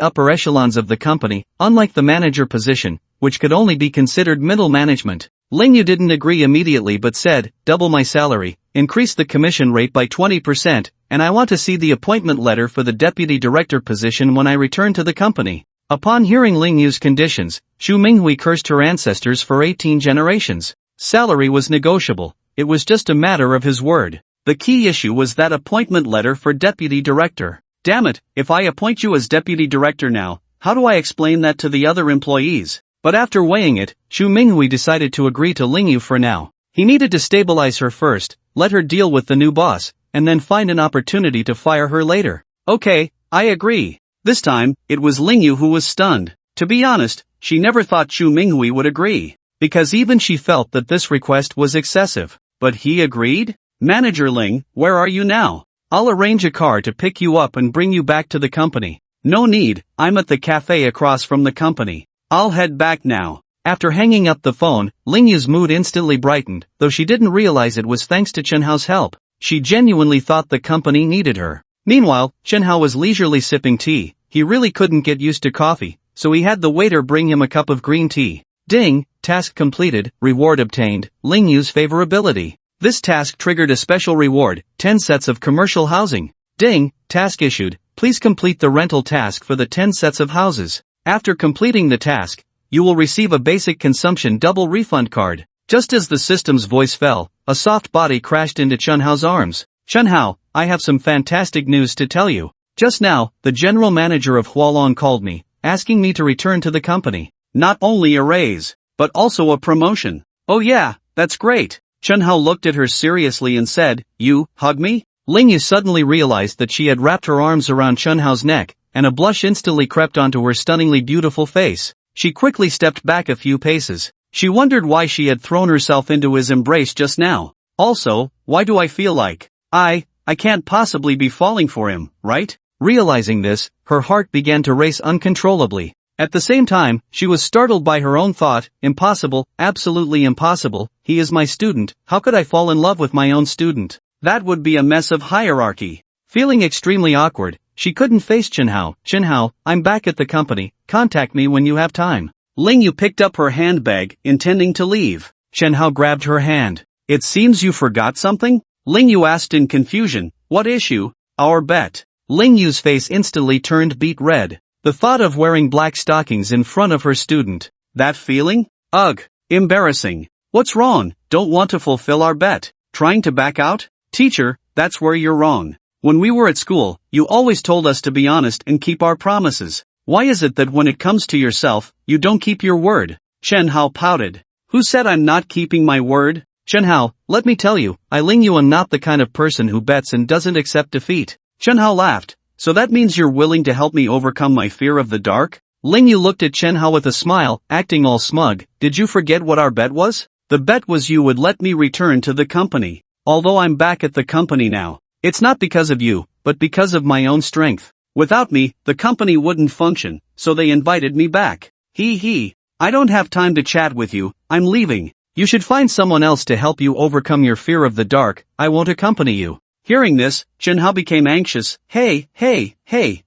upper echelons of the company, unlike the manager position, which could only be considered middle management. Lingyu didn't agree immediately but said, double my salary, increase the commission rate by 20%, and I want to see the appointment letter for the deputy director position when I return to the company. Upon hearing Lingyu's conditions, Chu Minghui cursed her ancestors for 18 generations. Salary was negotiable, it was just a matter of his word. The key issue was that appointment letter for deputy director. Damn it, if I appoint you as deputy director now, how do I explain that to the other employees? But after weighing it, Chu Minghui decided to agree to Lingyu for now. He needed to stabilize her first, let her deal with the new boss, and then find an opportunity to fire her later. Okay, I agree. This time, it was Lingyu who was stunned. To be honest, she never thought Chu Minghui would agree, because even she felt that this request was excessive. But he agreed? Manager Ling, where are you now? I'll arrange a car to pick you up and bring you back to the company. No need, I'm at the cafe across from the company. I'll head back now. After hanging up the phone, Lingyu's mood instantly brightened, though she didn't realize it was thanks to Chen Hao's help. She genuinely thought the company needed her. Meanwhile, Chen Hao was leisurely sipping tea. He really couldn't get used to coffee, so he had the waiter bring him a cup of green tea. Ding, task completed, reward obtained, Lingyu's favorability. This task triggered a special reward, 10 sets of commercial housing. Ding, task issued, please complete the rental task for the 10 sets of houses. After completing the task, you will receive a basic consumption double refund card. Just as the system's voice fell, a soft body crashed into Chunhao's arms. Chunhao, I have some fantastic news to tell you. Just now, the general manager of Hualong called me, asking me to return to the company. Not only a raise, but also a promotion. Oh yeah, that's great. Chunhao looked at her seriously and said, you, hug me? Lingyu suddenly realized that she had wrapped her arms around Chunhao's neck, and a blush instantly crept onto her stunningly beautiful face. She quickly stepped back a few paces. She wondered why she had thrown herself into his embrace just now. Also, why do I feel like I can't possibly be falling for him, right? Realizing this, her heart began to race uncontrollably. At the same time, she was startled by her own thought, impossible, absolutely impossible, he is my student, how could I fall in love with my own student? That would be a mess of hierarchy. Feeling extremely awkward, she couldn't face Chunhao. Chunhao, I'm back at the company, contact me when you have time. Lingyu picked up her handbag, intending to leave. Chunhao grabbed her hand. It seems you forgot something? Lingyu asked in confusion. What issue? Our bet. Lingyu's face instantly turned beet red. The thought of wearing black stockings in front of her student. That feeling? Ugh. Embarrassing. What's wrong? Don't want to fulfill our bet? Trying to back out? Teacher, that's where you're wrong. When we were at school, you always told us to be honest and keep our promises. Why is it that when it comes to yourself, you don't keep your word? Chunhao pouted. Who said I'm not keeping my word? Chunhao, let me tell you, I Lingyu am not the kind of person who bets and doesn't accept defeat. Chunhao laughed. So that means you're willing to help me overcome my fear of the dark? Lingyu looked at Chunhao with a smile, acting all smug. Did you forget what our bet was? The bet was you would let me return to the company. Although I'm back at the company now. It's not because of you, but because of my own strength. Without me, the company wouldn't function, so they invited me back. I don't have time to chat with you, I'm leaving. You should find someone else to help you overcome your fear of the dark, I won't accompany you. Hearing this, Chunhao became anxious. Hey,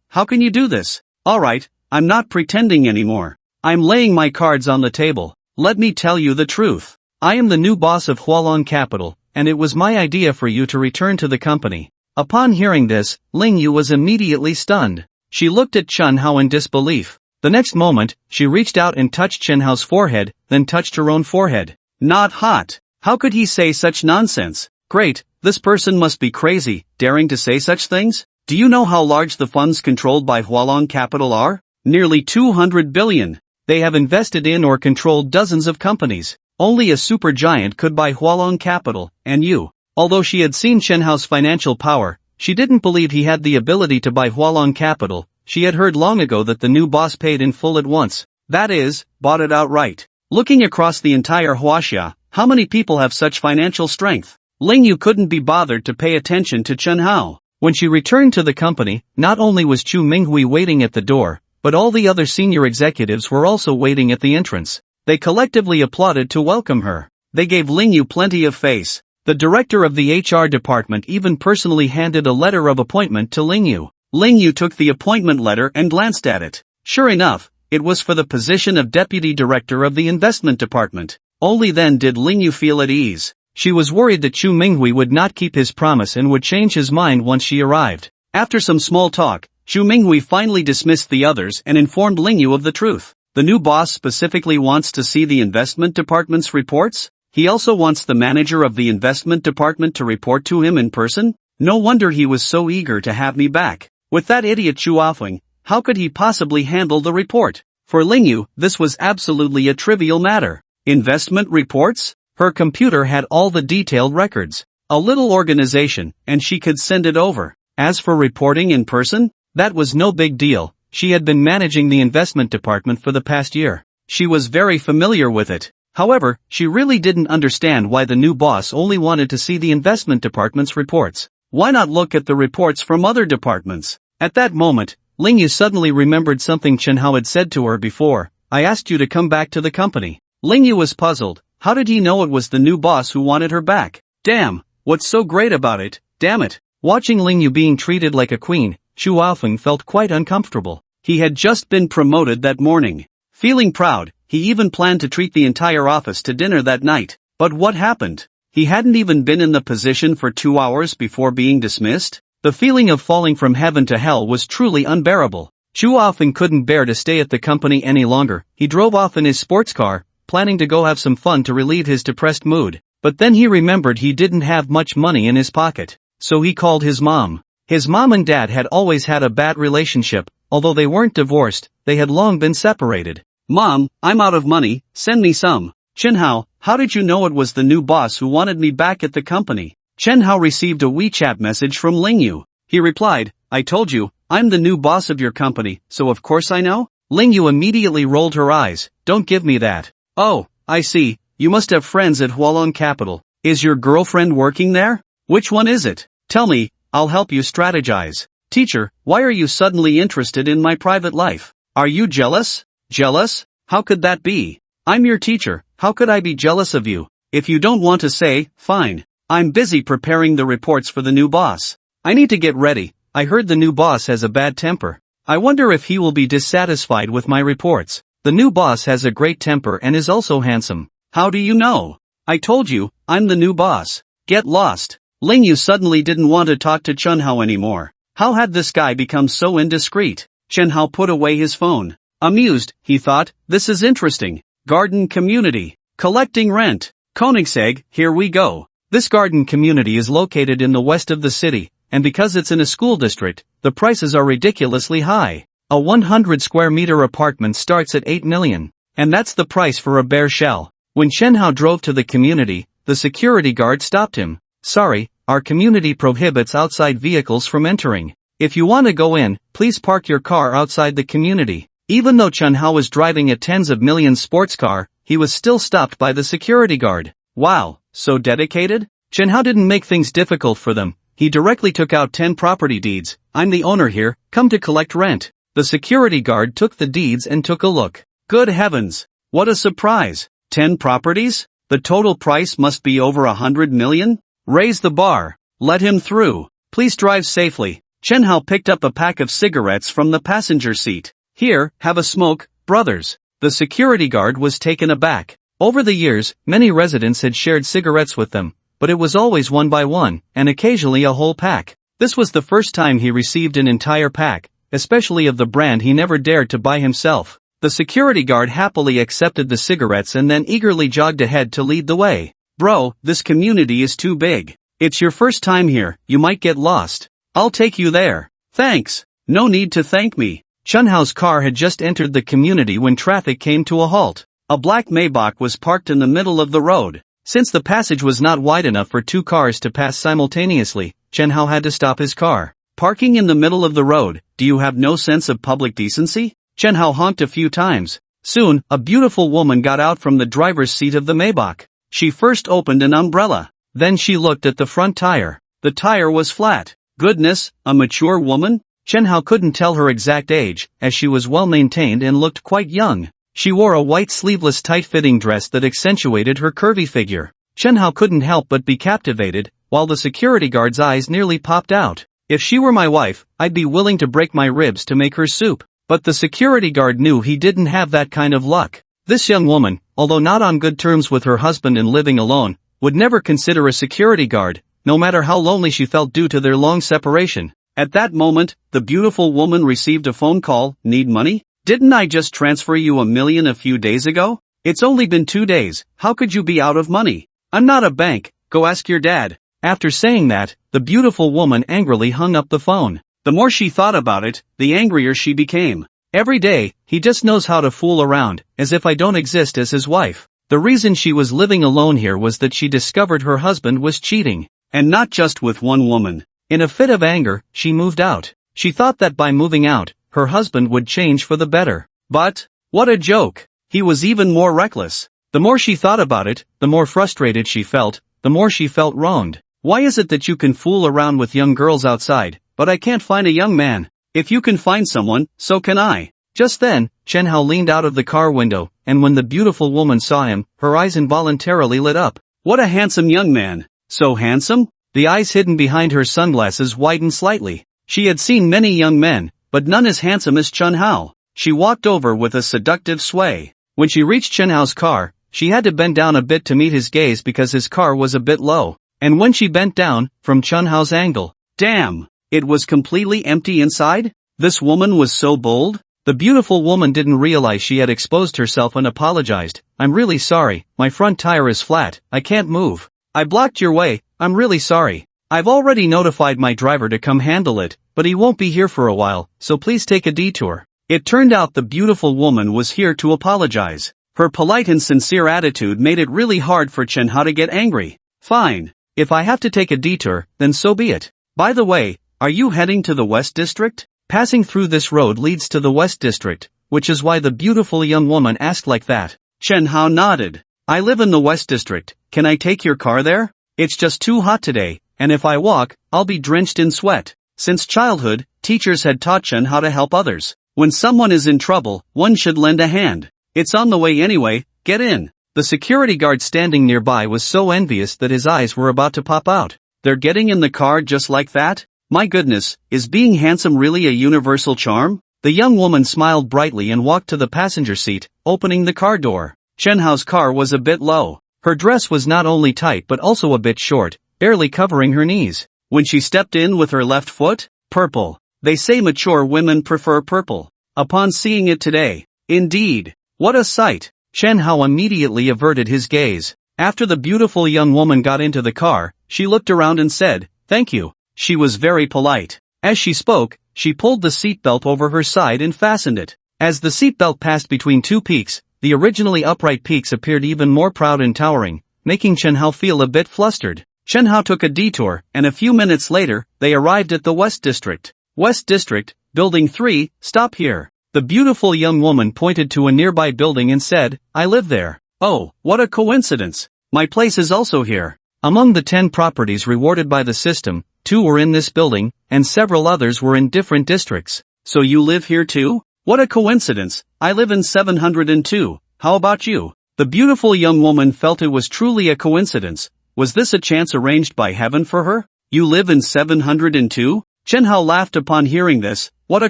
how can you do this? Alright, I'm not pretending anymore. I'm laying my cards on the table. Let me tell you the truth. I am the new boss of Hualong Capital, and it was my idea for you to return to the company. Upon hearing this, Lingyu was immediately stunned. She looked at Chunhao in disbelief. The next moment, she reached out and touched Chunhao's forehead, then touched her own forehead. Not hot. How could he say such nonsense? Great, this person must be crazy, daring to say such things? Do you know how large the funds controlled by Hualong Capital are? Nearly 200 billion. They have invested in or controlled dozens of companies. Only a supergiant could buy Hualong Capital, and you. Although she had seen Chunhao's financial power, she didn't believe he had the ability to buy Hualong Capital. She had heard long ago that the new boss paid in full at once. That is, bought it outright. Looking across the entire Huaxia, how many people have such financial strength? Lingyu couldn't be bothered to pay attention to Chunhao. When she returned to the company, not only was Chu Minghui waiting at the door, but all the other senior executives were also waiting at the entrance. They collectively applauded to welcome her. They gave Lingyu plenty of face. The director of the HR department even personally handed a letter of appointment to Lingyu. Lingyu took the appointment letter and glanced at it. Sure enough, it was for the position of deputy director of the investment department. Only then did Lingyu feel at ease. She was worried that Chu Minghui would not keep his promise and would change his mind once she arrived. After some small talk, Chu Minghui finally dismissed the others and informed Lingyu of the truth. The new boss specifically wants to see the investment department's reports? He also wants the manager of the investment department to report to him in person? No wonder he was so eager to have me back. With that idiot Chu Afeng, how could he possibly handle the report? For Lingyu, this was absolutely a trivial matter. Investment reports? Her computer had all the detailed records. A little organization, and she could send it over. As for reporting in person, that was no big deal. She had been managing the investment department for the past year. She was very familiar with it. However, she really didn't understand why the new boss only wanted to see the investment department's reports. Why not look at the reports from other departments? At that moment, Lingyu suddenly remembered something Chunhao had said to her before. I asked you to come back to the company. Lingyu was puzzled. How did he know it was the new boss who wanted her back? Damn, what's so great about it? Damn it. Watching Lingyu being treated like a queen, Chu Aofeng felt quite uncomfortable. He had just been promoted that morning. Feeling proud, he even planned to treat the entire office to dinner that night. But what happened? He hadn't even been in the position for 2 hours before being dismissed? The feeling of falling from heaven to hell was truly unbearable. Chu often couldn't bear to stay at the company any longer. He drove off in his sports car, planning to go have some fun to relieve his depressed mood. But then he remembered he didn't have much money in his pocket. So he called his mom. His mom and dad had always had a bad relationship. Although they weren't divorced, they had long been separated. "Mom, I'm out of money, send me some." "Chenhao, how did you know it was the new boss who wanted me back at the company?" Chenhao received a WeChat message from Lingyu. He replied, "I told you, I'm the new boss of your company, so of course I know?" Lingyu immediately rolled her eyes. "Don't give me that." "Oh, I see, you must have friends at Hualong Capital. Is your girlfriend working there? Which one is it? Tell me, I'll help you strategize." "Teacher, why are you suddenly interested in my private life? Are you jealous?" "Jealous? How could that be? I'm your teacher, how could I be jealous of you? If you don't want to say, fine. I'm busy preparing the reports for the new boss. I need to get ready. I heard the new boss has a bad temper. I wonder if he will be dissatisfied with my reports. The new boss has a great temper and is also handsome." "How do you know?" "I told you, I'm the new boss. Get lost." Lingyu suddenly didn't want to talk to Chenhao anymore. How had this guy become so indiscreet? Chenhao put away his phone. Amused, he thought, this is interesting. Garden community. Collecting rent. Koenigsegg, here we go. This garden community is located in the west of the city, and because it's in a school district, the prices are ridiculously high. A 100 square meter apartment starts at 8 million. And that's the price for a bare shell. When Chenhao drove to the community, the security guard stopped him. "Sorry, our community prohibits outside vehicles from entering. If you want to go in, please park your car outside the community." Even though Chenhao was driving a tens of millions sports car, he was still stopped by the security guard. Wow, so dedicated? Chenhao didn't make things difficult for them. He directly took out 10 property deeds. "I'm the owner here, come to collect rent." The security guard took the deeds and took a look. Good heavens! What a surprise! 10 properties? The total price must be over 100 million? Raise the bar. Let him through. Please drive safely. Chenhao picked up a pack of cigarettes from the passenger seat. "Here, have a smoke, brothers." The security guard was taken aback. Over the years, many residents had shared cigarettes with them, but it was always one by one, and occasionally a whole pack. This was the first time he received an entire pack, especially of the brand he never dared to buy himself. The security guard happily accepted the cigarettes and then eagerly jogged ahead to lead the way. "Bro, this community is too big. It's your first time here, you might get lost. I'll take you there." "Thanks. No need to thank me." Chenhao's car had just entered the community when traffic came to a halt. A black Maybach was parked in the middle of the road. Since the passage was not wide enough for 2 cars to pass simultaneously, Chenhao had to stop his car. "Parking in the middle of the road, do you have no sense of public decency?" Chenhao honked a few times. Soon, a beautiful woman got out from the driver's seat of the Maybach. She first opened an umbrella. Then she looked at the front tire. The tire was flat. Goodness, a mature woman? Chenhao couldn't tell her exact age, as she was well maintained and looked quite young. She wore a white sleeveless tight-fitting dress that accentuated her curvy figure. Chenhao couldn't help but be captivated, while the security guard's eyes nearly popped out. "If she were my wife, I'd be willing to break my ribs to make her soup." But the security guard knew he didn't have that kind of luck. This young woman, although not on good terms with her husband and living alone, would never consider a security guard, no matter how lonely she felt due to their long separation. At that moment, the beautiful woman received a phone call. "Need money? Didn't I just transfer you $1 million a few days ago? It's only been 2 days, how could you be out of money? I'm not a bank, go ask your dad." After saying that, the beautiful woman angrily hung up the phone. The more she thought about it, the angrier she became. Every day, he just knows how to fool around, as if I don't exist as his wife. The reason she was living alone here was that she discovered her husband was cheating. And not just with one woman. In a fit of anger, she moved out. She thought that by moving out, her husband would change for the better. But, what a joke! He was even more reckless. The more she thought about it, the more frustrated she felt, the more she felt wronged. Why is it that you can fool around with young girls outside, but I can't find a young man? If you can find someone, so can I. Just then, Chenhao leaned out of the car window, and when the beautiful woman saw him, her eyes involuntarily lit up. What a handsome young man! So handsome? The eyes hidden behind her sunglasses widened slightly. She had seen many young men, but none as handsome as Chenhao. She walked over with a seductive sway. When she reached Chenhao's car, she had to bend down a bit to meet his gaze because his car was a bit low. And when she bent down, from Chenhao's angle, damn! It was completely empty inside? This woman was so bold? The beautiful woman didn't realize she had exposed herself and apologized. I'm really sorry, my front tire is flat, I can't move. I blocked your way, I'm really sorry. I've already notified my driver to come handle it, but he won't be here for a while, so please take a detour. It turned out the beautiful woman was here to apologize. Her polite and sincere attitude made it really hard for Chenha to get angry. Fine. If I have to take a detour, then so be it. By the way, are you heading to the West District? Passing through this road leads to the West District, which is why the beautiful young woman asked like that. Chenha nodded. I live in the West District, can I take your car there? It's just too hot today, and if I walk, I'll be drenched in sweat. Since childhood, teachers had taught Chen how to help others. When someone is in trouble, one should lend a hand. It's on the way anyway, get in. The security guard standing nearby was so envious that his eyes were about to pop out. They're getting in the car just like that? My goodness, is being handsome really a universal charm? The young woman smiled brightly and walked to the passenger seat, opening the car door. Chenhao's car was a bit low. Her dress was not only tight but also a bit short, barely covering her knees. When she stepped in with her left foot, purple. They say mature women prefer purple. Upon seeing it today, indeed, what a sight! Chenhao immediately averted his gaze. After the beautiful young woman got into the car, she looked around and said, "Thank you." She was very polite. As she spoke, she pulled the seatbelt over her side and fastened it. As the seatbelt passed between two peaks, the originally upright peaks appeared even more proud and towering, making Chenhao feel a bit flustered. Chenhao took a detour, and a few minutes later, they arrived at the West District. West District, Building 3, stop here. The beautiful young woman pointed to a nearby building and said, I live there. Oh, what a coincidence. My place is also here. Among the 10 properties rewarded by the system, 2 were in this building, and several others were in different districts. So you live here too? What a coincidence. I live in 702. How about you? The beautiful young woman felt it was truly a coincidence. Was this a chance arranged by heaven for her? You live in 702? Chenhao laughed upon hearing this. What a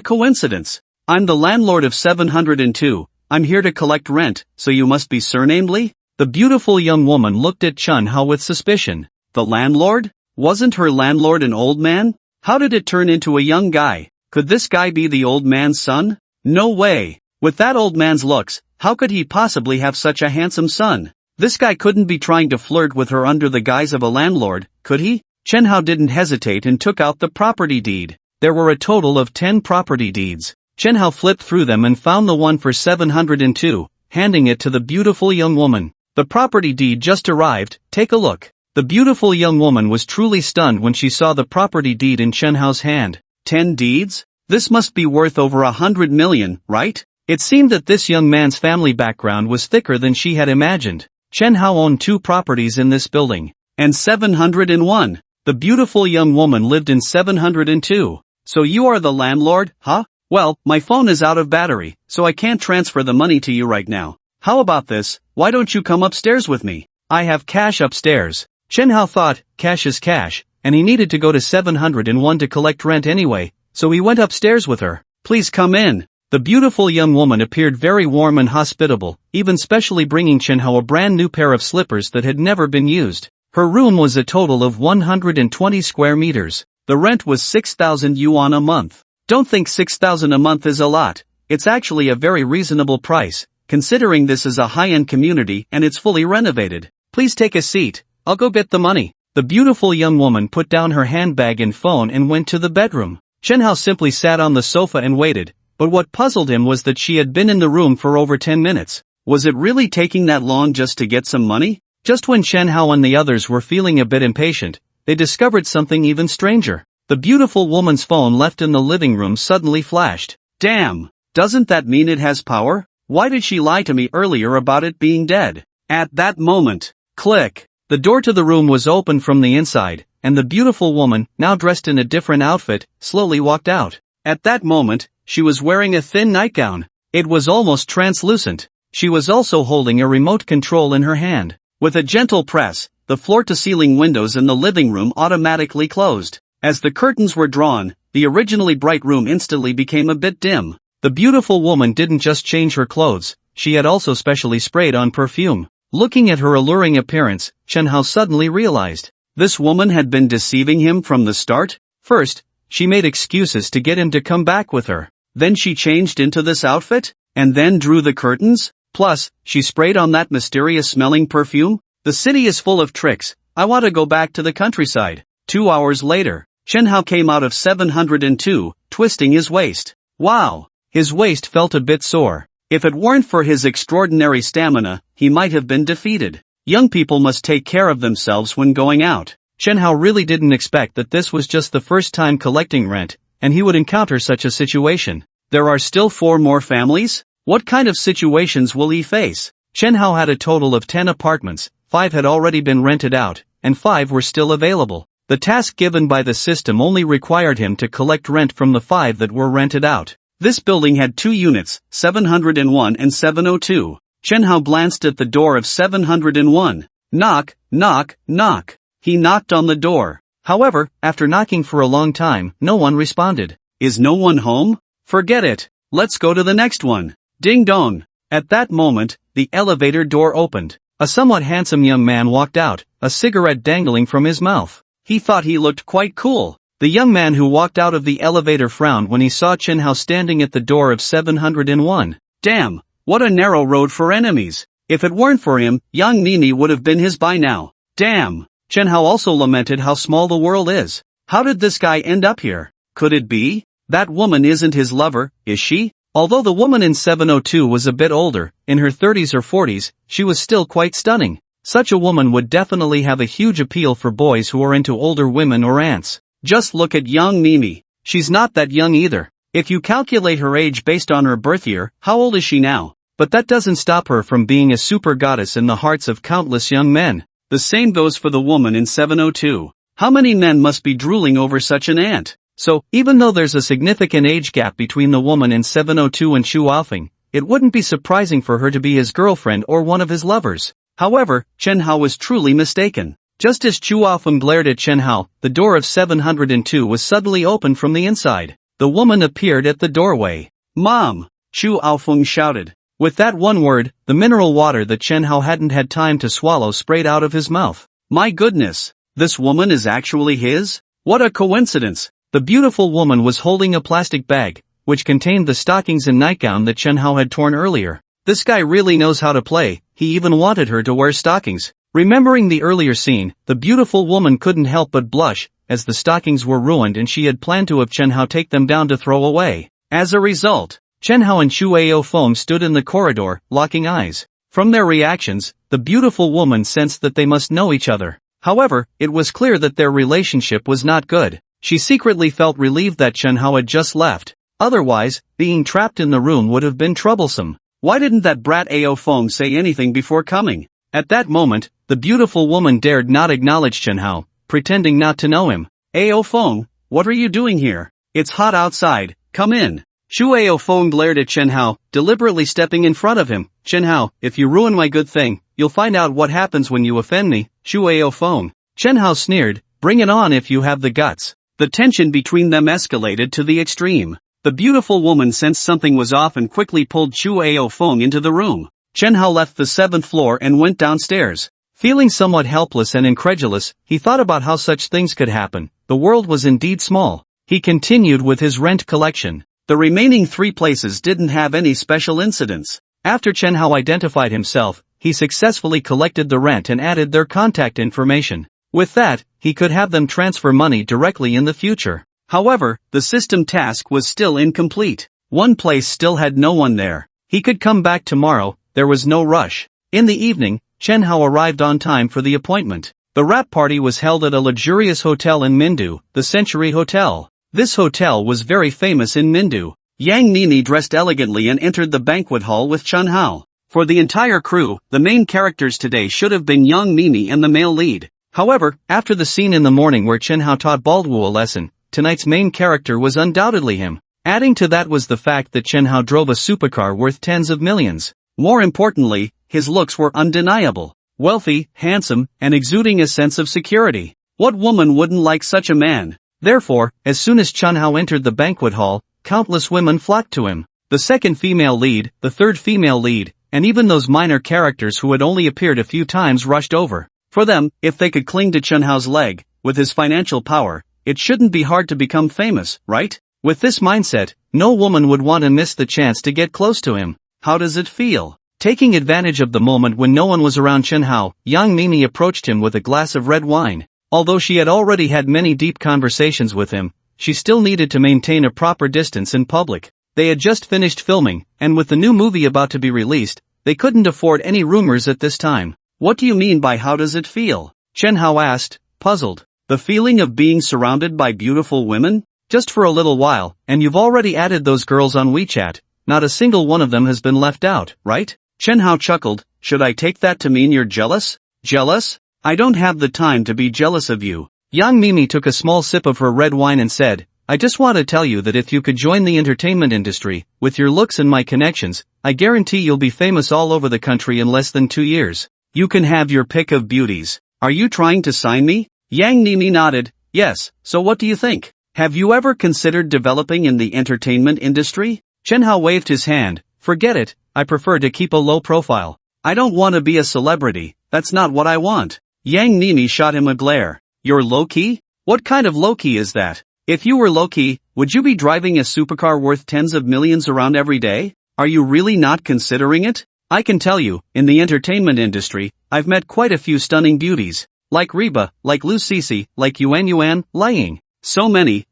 coincidence. I'm the landlord of 702. I'm here to collect rent, so you must be surnamed Li? The beautiful young woman looked at Chenhao with suspicion. The landlord? Wasn't her landlord an old man? How did it turn into a young guy? Could this guy be the old man's son? No way. With that old man's looks, how could he possibly have such a handsome son? This guy couldn't be trying to flirt with her under the guise of a landlord, could he? Chenhao didn't hesitate and took out the property deed. There were a total of 10 property deeds. Chenhao flipped through them and found the one for 702, handing it to the beautiful young woman. The property deed just arrived, take a look. The beautiful young woman was truly stunned when she saw the property deed in Chenhao's hand. 10 deeds? This must be worth over 100 million, right? It seemed that this young man's family background was thicker than she had imagined. Chenhao owned 2 properties in this building. And 701. The beautiful young woman lived in 702. So you are the landlord, huh? Well, my phone is out of battery, so I can't transfer the money to you right now. How about this? Why don't you come upstairs with me? I have cash upstairs. Chenhao thought, cash is cash, and he needed to go to 701 to collect rent anyway, so he went upstairs with her. Please come in. The beautiful young woman appeared very warm and hospitable, even specially bringing Chenhao a brand new pair of slippers that had never been used. Her room was a total of 120 square meters. The rent was 6,000 yuan a month. Don't think 6,000 a month is a lot. It's actually a very reasonable price, considering this is a high-end community and it's fully renovated. Please take a seat. I'll go get the money. The beautiful young woman put down her handbag and phone and went to the bedroom. Chenhao simply sat on the sofa and waited, but what puzzled him was that she had been in the room for over 10 minutes. Was it really taking that long just to get some money? Just when Chenhao and the others were feeling a bit impatient, they discovered something even stranger. The beautiful woman's phone left in the living room suddenly flashed. Damn! Doesn't that mean it has power? Why did she lie to me earlier about it being dead? At that moment, click! The door to the room was open from the inside, and the beautiful woman, now dressed in a different outfit, slowly walked out. At that moment, she was wearing a thin nightgown. It was almost translucent. She was also holding a remote control in her hand. With a gentle press, the floor-to-ceiling windows in the living room automatically closed. As the curtains were drawn, the originally bright room instantly became a bit dim. The beautiful woman didn't just change her clothes, she had also specially sprayed on perfume. Looking at her alluring appearance, Chenhao suddenly realized. This woman had been deceiving him from the start? First, she made excuses to get him to come back with her. Then she changed into this outfit, and then drew the curtains? Plus, she sprayed on that mysterious-smelling perfume? The city is full of tricks. I want to go back to the countryside. 2 hours later, Chen Hao came out of 702, twisting his waist. Wow! His waist felt a bit sore. If it weren't for his extraordinary stamina, he might have been defeated. Young people must take care of themselves when going out. Chen Hao really didn't expect that this was just the first time collecting rent, and he would encounter such a situation. There are still 4 more families? What kind of situations will he face? Chen Hao had a total of 10 apartments, 5 had already been rented out, and 5 were still available. The task given by the system only required him to collect rent from the 5 that were rented out. This building had 2 units, 701 and 702. Chen Hao glanced at the door of 701. Knock, knock, knock. He knocked on the door. However, after knocking for a long time, no one responded. Is no one home? Forget it. Let's go to the next one. Ding dong. At that moment, the elevator door opened. A somewhat handsome young man walked out, a cigarette dangling from his mouth. He thought he looked quite cool. The young man who walked out of the elevator frowned when he saw Chen Hao standing at the door of 701. Damn, what a narrow road for enemies. If it weren't for him, young Nini would have been his by now. Damn. Chen Hao also lamented how small the world is. How did this guy end up here? Could it be? That woman isn't his lover, is she? Although the woman in 702 was a bit older, in her 30s or 40s, she was still quite stunning. Such a woman would definitely have a huge appeal for boys who are into older women or aunts. Just look at young Mimi. She's not that young either. If you calculate her age based on her birth year, how old is she now? But that doesn't stop her from being a super goddess in the hearts of countless young men. The same goes for the woman in 702. How many men must be drooling over such an aunt? So, even though there's a significant age gap between the woman in 702 and Chu Aofeng, it wouldn't be surprising for her to be his girlfriend or one of his lovers. However, Chen Hao was truly mistaken. Just as Chu Aofeng glared at Chen Hao, the door of 702 was suddenly opened from the inside. The woman appeared at the doorway. Mom! Chu Aofeng shouted. With that one word, the mineral water that Chen Hao hadn't had time to swallow sprayed out of his mouth. My goodness! This woman is actually his? What a coincidence! The beautiful woman was holding a plastic bag, which contained the stockings and nightgown that Chen Hao had torn earlier. This guy really knows how to play. He even wanted her to wear stockings. Remembering the earlier scene, the beautiful woman couldn't help but blush, as the stockings were ruined and she had planned to have Chen Hao take them down to throw away. As a result, Chen Hao and Chu Aofeng stood in the corridor, locking eyes. From their reactions, the beautiful woman sensed that they must know each other. However, it was clear that their relationship was not good. She secretly felt relieved that Chen Hao had just left. Otherwise, being trapped in the room would have been troublesome. Why didn't that brat Aofeng say anything before coming? At that moment, the beautiful woman dared not acknowledge Chen Hao, pretending not to know him. Aofeng, what are you doing here? It's hot outside, come in. Chu Aofeng glared at Chen Hao, deliberately stepping in front of him. Chen Hao, if you ruin my good thing, you'll find out what happens when you offend me. Chu Aofeng. Chen Hao sneered, bring it on if you have the guts. The tension between them escalated to the extreme. The beautiful woman sensed something was off and quickly pulled Chu Aofeng into the room. Chen Hao left the 7th floor and went downstairs. Feeling somewhat helpless and incredulous, he thought about how such things could happen. The world was indeed small. He continued with his rent collection. The remaining 3 places didn't have any special incidents. After Chen Hao identified himself, he successfully collected the rent and added their contact information. With that, he could have them transfer money directly in the future. However, the system task was still incomplete. One place still had no one there. He could come back tomorrow, there was no rush. In the evening, Chen Hao arrived on time for the appointment. The wrap party was held at a luxurious hotel in Mindu, the Century Hotel. This hotel was very famous in Mindu. Yang Nini dressed elegantly and entered the banquet hall with Chen Hao. For the entire crew, the main characters today should have been young Mimi and the male lead. However, after the scene in the morning where Chen Hao taught Baldwu a lesson, tonight's main character was undoubtedly him. Adding to that was the fact that Chen Hao drove a supercar worth tens of millions. More importantly, his looks were undeniable. Wealthy, handsome, and exuding a sense of security. What woman wouldn't like such a man? Therefore, as soon as Chen Hao entered the banquet hall, countless women flocked to him. The second female lead, the third female lead, and even those minor characters who had only appeared a few times rushed over. For them, if they could cling to Chen Hao's leg, with his financial power, it shouldn't be hard to become famous, right? With this mindset, no woman would want to miss the chance to get close to him. How does it feel? Taking advantage of the moment when no one was around Chen Hao, young Mimi approached him with a glass of red wine. Although she had already had many deep conversations with him, she still needed to maintain a proper distance in public. They had just finished filming, and with the new movie about to be released, they couldn't afford any rumors at this time. What do you mean by how does it feel? Chen Hao asked, puzzled. The feeling of being surrounded by beautiful women? Just for a little while, and you've already added those girls on WeChat. Not a single one of them has been left out, right? Chen Hao chuckled. Should I take that to mean you're jealous? Jealous? I don't have the time to be jealous of you. Young Mimi took a small sip of her red wine and said, I just want to tell you that if you could join the entertainment industry, with your looks and my connections, I guarantee you'll be famous all over the country in less than 2 years. You can have your pick of beauties. Are you trying to sign me? Yang Mimi nodded. Yes, so what do you think? Have you ever considered developing in the entertainment industry? Chen Hao waved his hand. Forget it, I prefer to keep a low profile. I don't want to be a celebrity, that's not what I want. Yang Mimi shot him a glare. You're low-key? What kind of low-key is that? If you were low-key, would you be driving a supercar worth tens of millions around every day? Are you really not considering it? I can tell you, in the entertainment industry, I've met quite a few stunning beauties. Like Reba, like Lu Cece, like Yuan, Lying. So many.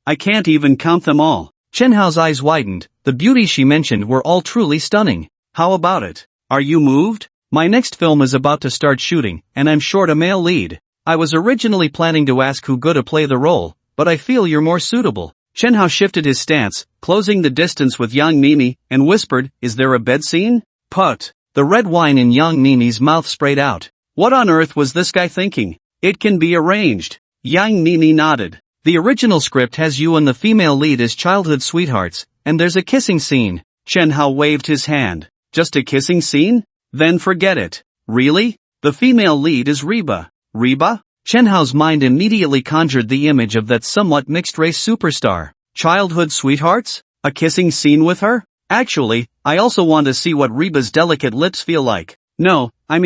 I can't even count them all. Chen Hao's eyes widened. The beauties she mentioned were all truly stunning. How about it? Are you moved? My next film is about to start shooting, and I'm short a male lead. I was originally planning to ask who to play the role, but I feel you're more suitable. Chen Hao shifted his stance, closing the distance with Yang Mimi, and whispered, is there a bed scene? Put. The red wine in Yang Mimi's mouth sprayed out. What on earth was this guy thinking? It can be arranged. Yang Mimi nodded. The original script has you and the female lead as childhood sweethearts, and there's a kissing scene. Chen Hao waved his hand. Just a kissing scene? Then forget it. Really? The female lead is Reba. Reba? Chen Hao's mind immediately conjured the image of that somewhat mixed-race superstar. Childhood sweethearts? A kissing scene with her? Actually, I also want to see what Reba's delicate lips feel like. No, I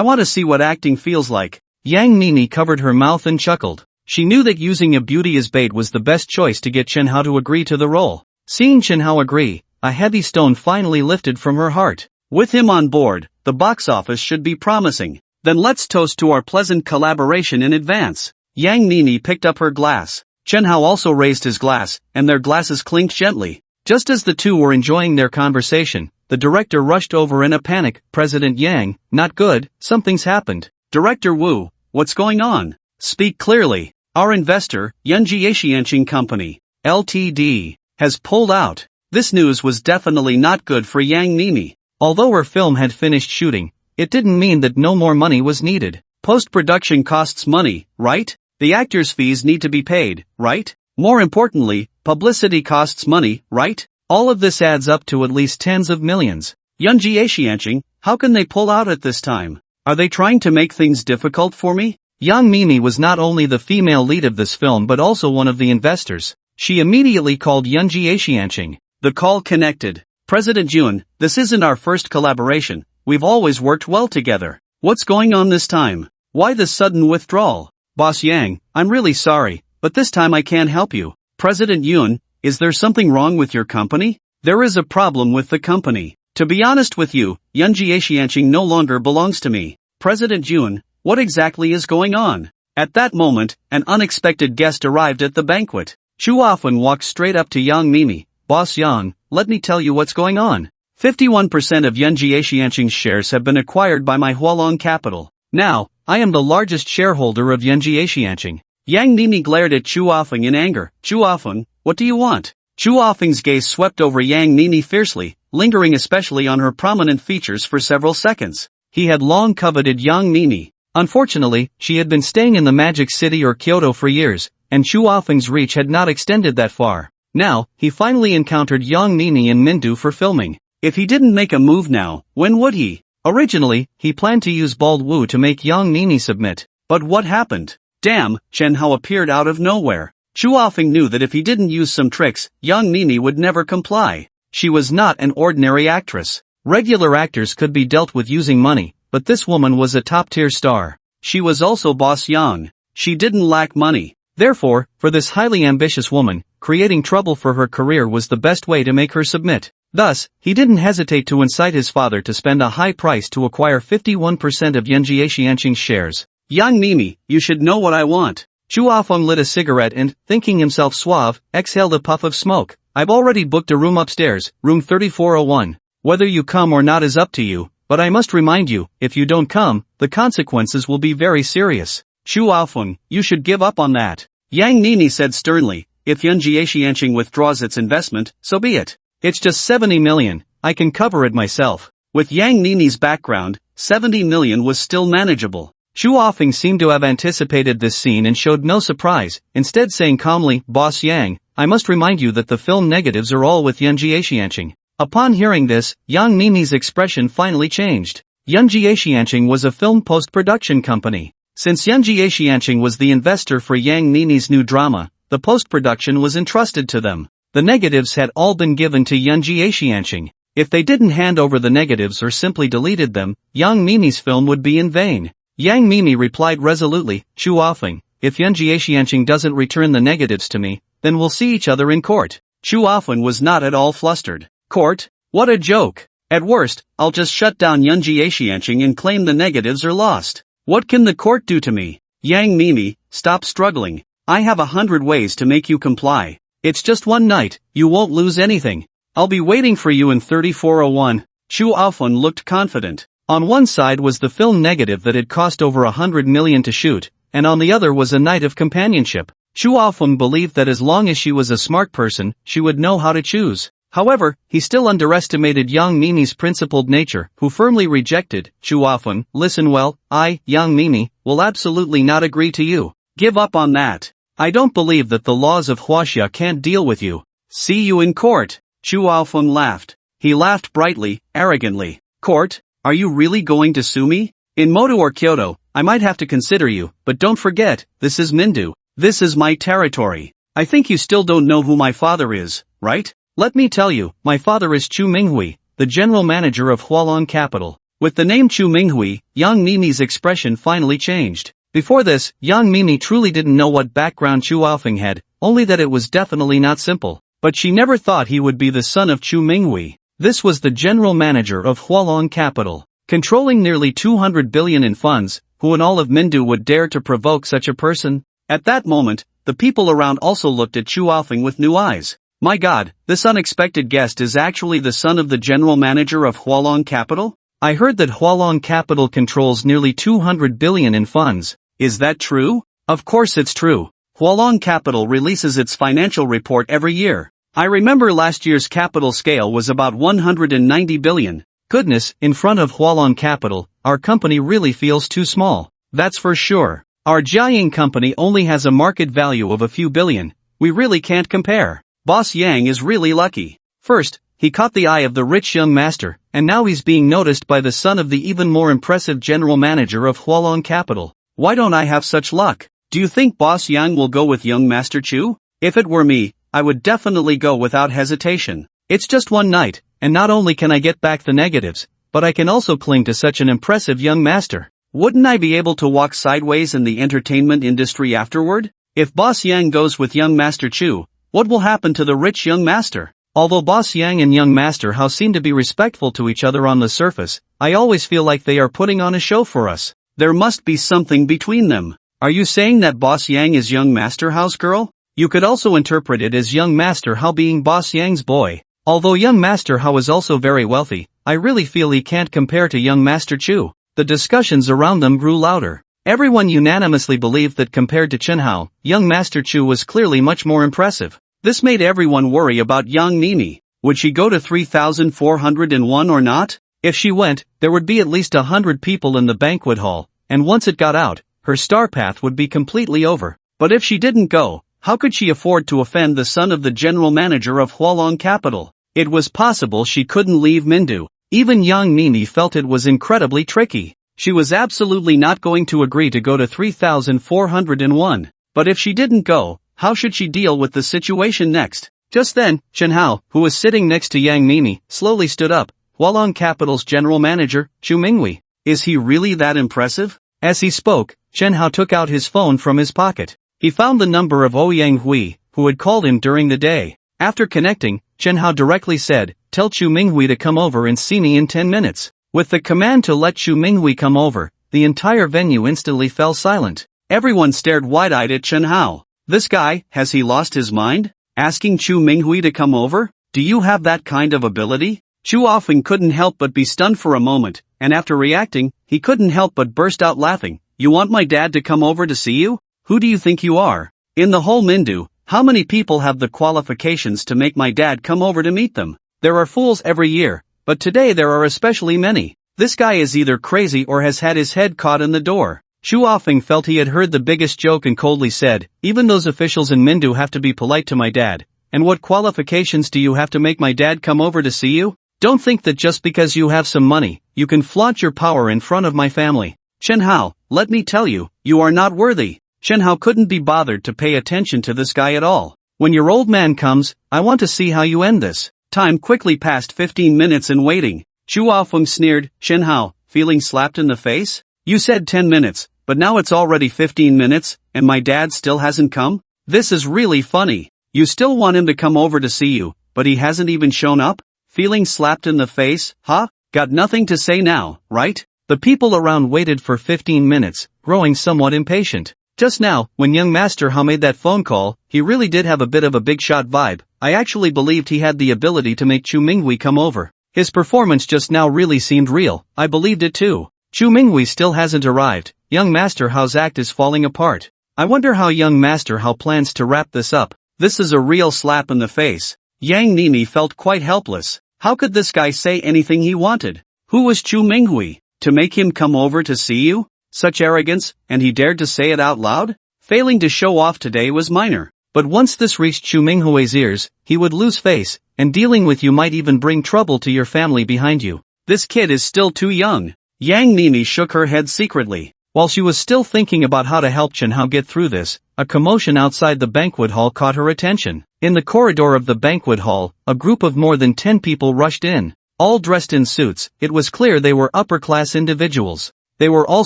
want to see what acting feels like. Yang Mimi covered her mouth and chuckled. She knew that using a beauty as bait was the best choice to get Chen Hao to agree to the role. Seeing Chen Hao agree, a heavy stone finally lifted from her heart. With him on board, the box office should be promising. Then let's toast to our pleasant collaboration in advance. Yang Mimi picked up her glass. Chen Hao also raised his glass, and their glasses clinked gently. Just as the two were enjoying their conversation, the director rushed over in a panic. President Yang, not good, something's happened. Director Wu, what's going on? Speak clearly. Our investor, Yunji Asianqing Company, Ltd., has pulled out. This news was definitely not good for Yang Mimi. Although her film had finished shooting, it didn't mean that no more money was needed. Post-production costs money, right? The actors' fees need to be paid, right? More importantly, publicity costs money, right? All of this adds up to at least tens of millions. Yunji Asianqing, how can they pull out at this time? Are they trying to make things difficult for me? Yang Mimi was not only the female lead of this film but also one of the investors. She immediately called Yunji Asianqing. The call connected. President Yun, this isn't our first collaboration. We've always worked well together. What's going on this time? Why the sudden withdrawal? Boss Yang, I'm really sorry, but this time I can't help you. President Yun, is there something wrong with your company? There is a problem with the company. To be honest with you, Yunji Asianqing no longer belongs to me. President Yun, what exactly is going on? At that moment, an unexpected guest arrived at the banquet. Chu Ofan walked straight up to Yang Mimi. Boss Yang, let me tell you what's going on. 51% of Yunji Asianqing's shares have been acquired by my Hualong Capital. Now, I am the largest shareholder of Yunji Asianqing. Yang Mimi glared at Chu Ofan in anger. Chu Ofan, what do you want? Chu Ofang's gaze swept over Yang Mimi fiercely, lingering especially on her prominent features for several seconds. He had long coveted Yang Mimi. Unfortunately, she had been staying in the Magic City or Kyoto for years, and Chu Ofang's reach had not extended that far. Now, he finally encountered Yang Mimi in Mindu for filming. If he didn't make a move now, when would he? Originally, he planned to use Bald Wu to make Yang Mimi submit. But what happened? Damn, Chen Hao appeared out of nowhere. Chu Ofang knew that if he didn't use some tricks, Yang Mimi would never comply. She was not an ordinary actress. Regular actors could be dealt with using money, but this woman was a top-tier star. She was also Boss Yang. She didn't lack money. Therefore, for this highly ambitious woman, creating trouble for her career was the best way to make her submit. Thus, he didn't hesitate to incite his father to spend a high price to acquire 51% of Yunjie Xianqing's shares. Yang Mimi, you should know what I want. Chu Afeng lit a cigarette and, thinking himself suave, exhaled a puff of smoke. I've already booked a room upstairs, room 3401. Whether you come or not is up to you, but I must remind you, if you don't come, the consequences will be very serious. Chu Afeng, you should give up on that. Yang Nini said sternly, if Yunjie Xianqing withdraws its investment, so be it. It's just 70 million, I can cover it myself. With Yang Nini's background, 70 million was still manageable. Chu Afeng seemed to have anticipated this scene and showed no surprise, instead saying calmly, Boss Yang, I must remind you that the film negatives are all with Yunjie Xianqing. Upon hearing this, Yang Nini's expression finally changed. Yunjie Xianqing was a film post-production company. Since Yunjie Xianqing was the investor for Yang Nini's new drama, the post-production was entrusted to them. The negatives had all been given to Yunjie Xianqing. If they didn't hand over the negatives or simply deleted them, Yang Mimi's film would be in vain. Yang Mimi replied resolutely, Chu Afeng, if Yunjie Xianqing doesn't return the negatives to me, then we'll see each other in court. Chu Afeng was not at all flustered. Court? What a joke. At worst, I'll just shut down Yunjie Xianqing and claim the negatives are lost. What can the court do to me? Yang Mimi, stop struggling. I have 100 ways to make you comply. It's just one night, you won't lose anything. I'll be waiting for you in 3401. Chu Afeng looked confident. On one side was the film negative that had cost over 100 million to shoot, and on the other was a night of companionship. Chu Afeng believed that as long as she was a smart person, she would know how to choose. However, he still underestimated Yang Mimi's principled nature, who firmly rejected, Chu Afeng, listen well, I, Yang Mimi, will absolutely not agree to you. Give up on that. I don't believe that the laws of Huaxia can't deal with you. See you in court. Chu Afeng laughed. He laughed brightly, arrogantly. Court? Are you really going to sue me? In Moto or Kyoto, I might have to consider you, but don't forget, this is Mindu. This is my territory. I think you still don't know who my father is, right? Let me tell you, my father is Chu Minghui, the general manager of Hualong Capital. With the name Chu Minghui, Yang Mimi's expression finally changed. Before this, Yang Mimi truly didn't know what background Chu Afeng had, only that it was definitely not simple. But she never thought he would be the son of Chu Minghui. This was the general manager of Hualong Capital, controlling nearly 200 billion in funds, who in all of Mindu would dare to provoke such a person? At that moment, the people around also looked at Chu Afeng with new eyes. My God, this unexpected guest is actually the son of the general manager of Hualong Capital? I heard that Hualong Capital controls nearly 200 billion in funds. Is that true? Of course it's true. Hualong Capital releases its financial report every year. I remember last year's capital scale was about 190 billion. Goodness, in front of Hualong Capital, our company really feels too small. That's for sure. Our Jiaying company only has a market value of a few billion. We really can't compare. Boss Yang is really lucky. First, he caught the eye of the rich young master, and now he's being noticed by the son of the even more impressive general manager of Hualong Capital. Why don't I have such luck? Do you think Boss Yang will go with young Master Chu? If it were me, I would definitely go without hesitation. It's just one night, and not only can I get back the negatives, but I can also cling to such an impressive young master. Wouldn't I be able to walk sideways in the entertainment industry afterward? If Boss Yang goes with young Master Chu, what will happen to the rich young master? Although Boss Yang and young Master Hao seem to be respectful to each other on the surface, I always feel like they are putting on a show for us. There must be something between them. Are you saying that Boss Yang is young Master Hao's girl? You could also interpret it as young Master Hao being Boss Yang's boy. Although young Master Hao is also very wealthy, I really feel he can't compare to young Master Chu. The discussions around them grew louder. Everyone unanimously believed that compared to Chen Hao, young Master Chu was clearly much more impressive. This made everyone worry about Yang Mimi. Would she go to 3401 or not? If she went, there would be at least 100 people in the banquet hall, and once it got out, her star path would be completely over. But if she didn't go, how could she afford to offend the son of the general manager of Hualong Capital? It was possible she couldn't leave Mindu. Even Yang Mimi felt it was incredibly tricky. She was absolutely not going to agree to go to 3401. But if she didn't go, how should she deal with the situation next? Just then, Chen Hao, who was sitting next to Yang Mimi, slowly stood up. Hualong Capital's general manager, Chu Minghui. Is he really that impressive? As he spoke, Chen Hao took out his phone from his pocket. He found the number of Ouyang Hui, who had called him during the day. After connecting, Chen Hao directly said, "Tell Chu Minghui to come over and see me in 10 minutes. With the command to let Chu Minghui come over, the entire venue instantly fell silent. Everyone stared wide-eyed at Chen Hao. This guy, has he lost his mind? Asking Chu Minghui to come over? Do you have that kind of ability? Chu Ofeng couldn't help but be stunned for a moment, and after reacting, he couldn't help but burst out laughing. You want my dad to come over to see you? Who do you think you are? In the whole Mindu, how many people have the qualifications to make my dad come over to meet them? There are fools every year, but today there are especially many. This guy is either crazy or has had his head caught in the door. Chu Ofeng felt he had heard the biggest joke and coldly said, even those officials in Mindu have to be polite to my dad. And what qualifications do you have to make my dad come over to see you? Don't think that just because you have some money, you can flaunt your power in front of my family. Chen Hao, let me tell you, you are not worthy. Chen Hao couldn't be bothered to pay attention to this guy at all. When your old man comes, I want to see how you end this. Time quickly passed 15 minutes in waiting. Chu Ofeng sneered, Chen Hao, feeling slapped in the face? You said 10 minutes, but now it's already 15 minutes, and my dad still hasn't come? This is really funny. You still want him to come over to see you, but he hasn't even shown up? Feeling slapped in the face, huh? Got nothing to say now, right? The people around waited for 15 minutes, growing somewhat impatient. Just now, when young Master Hao made that phone call, he really did have a bit of a big shot vibe. I actually believed he had the ability to make Chu Minghui come over. His performance just now really seemed real. I believed it too. Chu Minghui still hasn't arrived. Young Master Hao's act is falling apart. I wonder how young Master Hao plans to wrap this up. This is a real slap in the face. Yang Nini felt quite helpless. How could this guy say anything he wanted? Who was Chu Minghui? To make him come over to see you? Such arrogance, and he dared to say it out loud? Failing to show off today was minor. But once this reached Chu Minghui's ears, he would lose face, and dealing with you might even bring trouble to your family behind you. This kid is still too young. Yang Nini shook her head secretly. While she was still thinking about how to help Chen Hao get through this, a commotion outside the banquet hall caught her attention. In the corridor of the banquet hall, a group of more than 10 people rushed in. All dressed in suits, it was clear they were upper-class individuals. They were all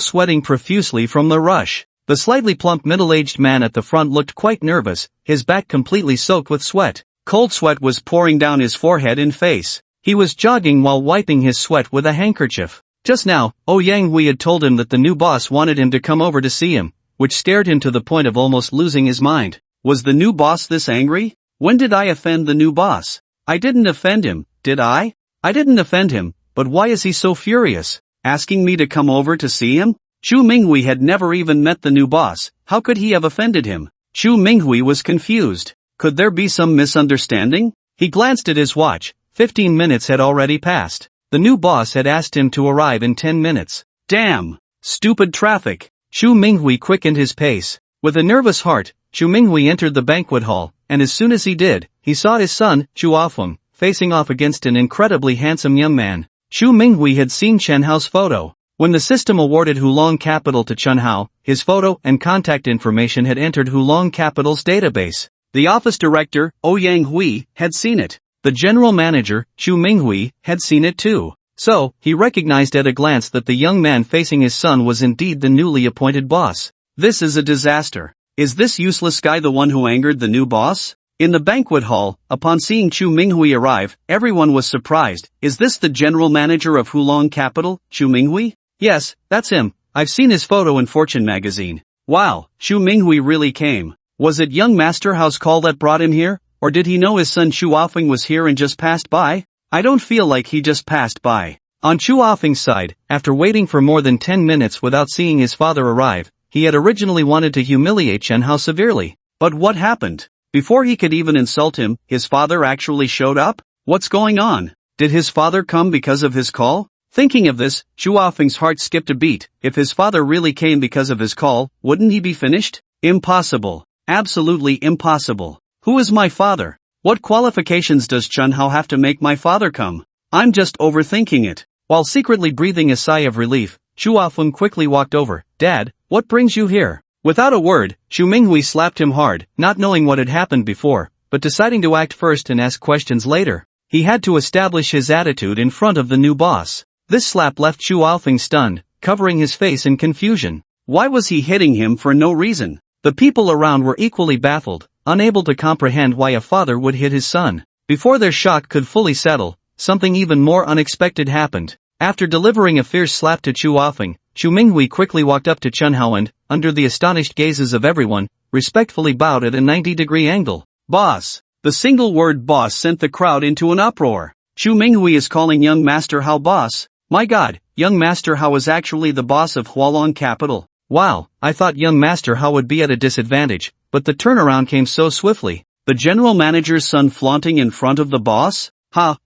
sweating profusely from the rush. The slightly plump middle-aged man at the front looked quite nervous, his back completely soaked with sweat. Cold sweat was pouring down his forehead and face. He was jogging while wiping his sweat with a handkerchief. Just now, Ouyang Hui had told him that the new boss wanted him to come over to see him, which scared him to the point of almost losing his mind. Was the new boss this angry? When did I offend the new boss? I didn't offend him, did I? I didn't offend him, but why is he so furious? Asking me to come over to see him? Chu Minghui had never even met the new boss. How could he have offended him? Chu Minghui was confused. Could there be some misunderstanding? He glanced at his watch. 15 minutes had already passed. The new boss had asked him to arrive in 10 minutes. Damn! Stupid traffic! Chu Minghui quickened his pace. With a nervous heart, Chu Minghui entered the banquet hall, and as soon as he did, he saw his son, Chu Ofeng, facing off against an incredibly handsome young man. Chu Minghui had seen Chen Hao's photo. When the system awarded Hulong Capital to Chen Hao, his photo and contact information had entered Hulong Capital's database. The office director, Ouyang Hui, had seen it. The general manager, Chu Minghui, had seen it too. So, he recognized at a glance that the young man facing his son was indeed the newly appointed boss. This is a disaster. Is this useless guy the one who angered the new boss? In the banquet hall, upon seeing Chu Minghui arrive, everyone was surprised. Is this the general manager of Hulong Capital, Chu Minghui? Yes, that's him. I've seen his photo in Fortune magazine. Wow, Chu Minghui really came. Was it young Master Hao's call that brought him here? Or did he know his son Chu Ofeng was here and just passed by? I don't feel like he just passed by. On Chu Ofeng's side, after waiting for more than 10 minutes without seeing his father arrive, he had originally wanted to humiliate Chen Hao severely. But what happened? Before he could even insult him, his father actually showed up? What's going on? Did his father come because of his call? Thinking of this, Chu Ofeng's heart skipped a beat. If his father really came because of his call, wouldn't he be finished? Impossible. Absolutely impossible. Who is my father? What qualifications does Chen Hao have to make my father come? I'm just overthinking it. While secretly breathing a sigh of relief, Chu Ofeng quickly walked over. Dad, what brings you here? Without a word, Chu Minghui slapped him hard, not knowing what had happened before, but deciding to act first and ask questions later. He had to establish his attitude in front of the new boss. This slap left Chu Ofeng stunned, covering his face in confusion. Why was he hitting him for no reason? The people around were equally baffled, unable to comprehend why a father would hit his son. Before their shock could fully settle, something even more unexpected happened. After delivering a fierce slap to Chu Ofeng, Chu Minghui quickly walked up to Chen Hao and, under the astonished gazes of everyone, respectfully bowed at a 90-degree angle. Boss! The single word boss sent the crowd into an uproar. Chu Minghui is calling young Master Hao boss. My god, young Master Hao is actually the boss of Hualong Capital. Wow, I thought young Master Hao would be at a disadvantage, but the turnaround came so swiftly. The general manager's son flaunting in front of the boss?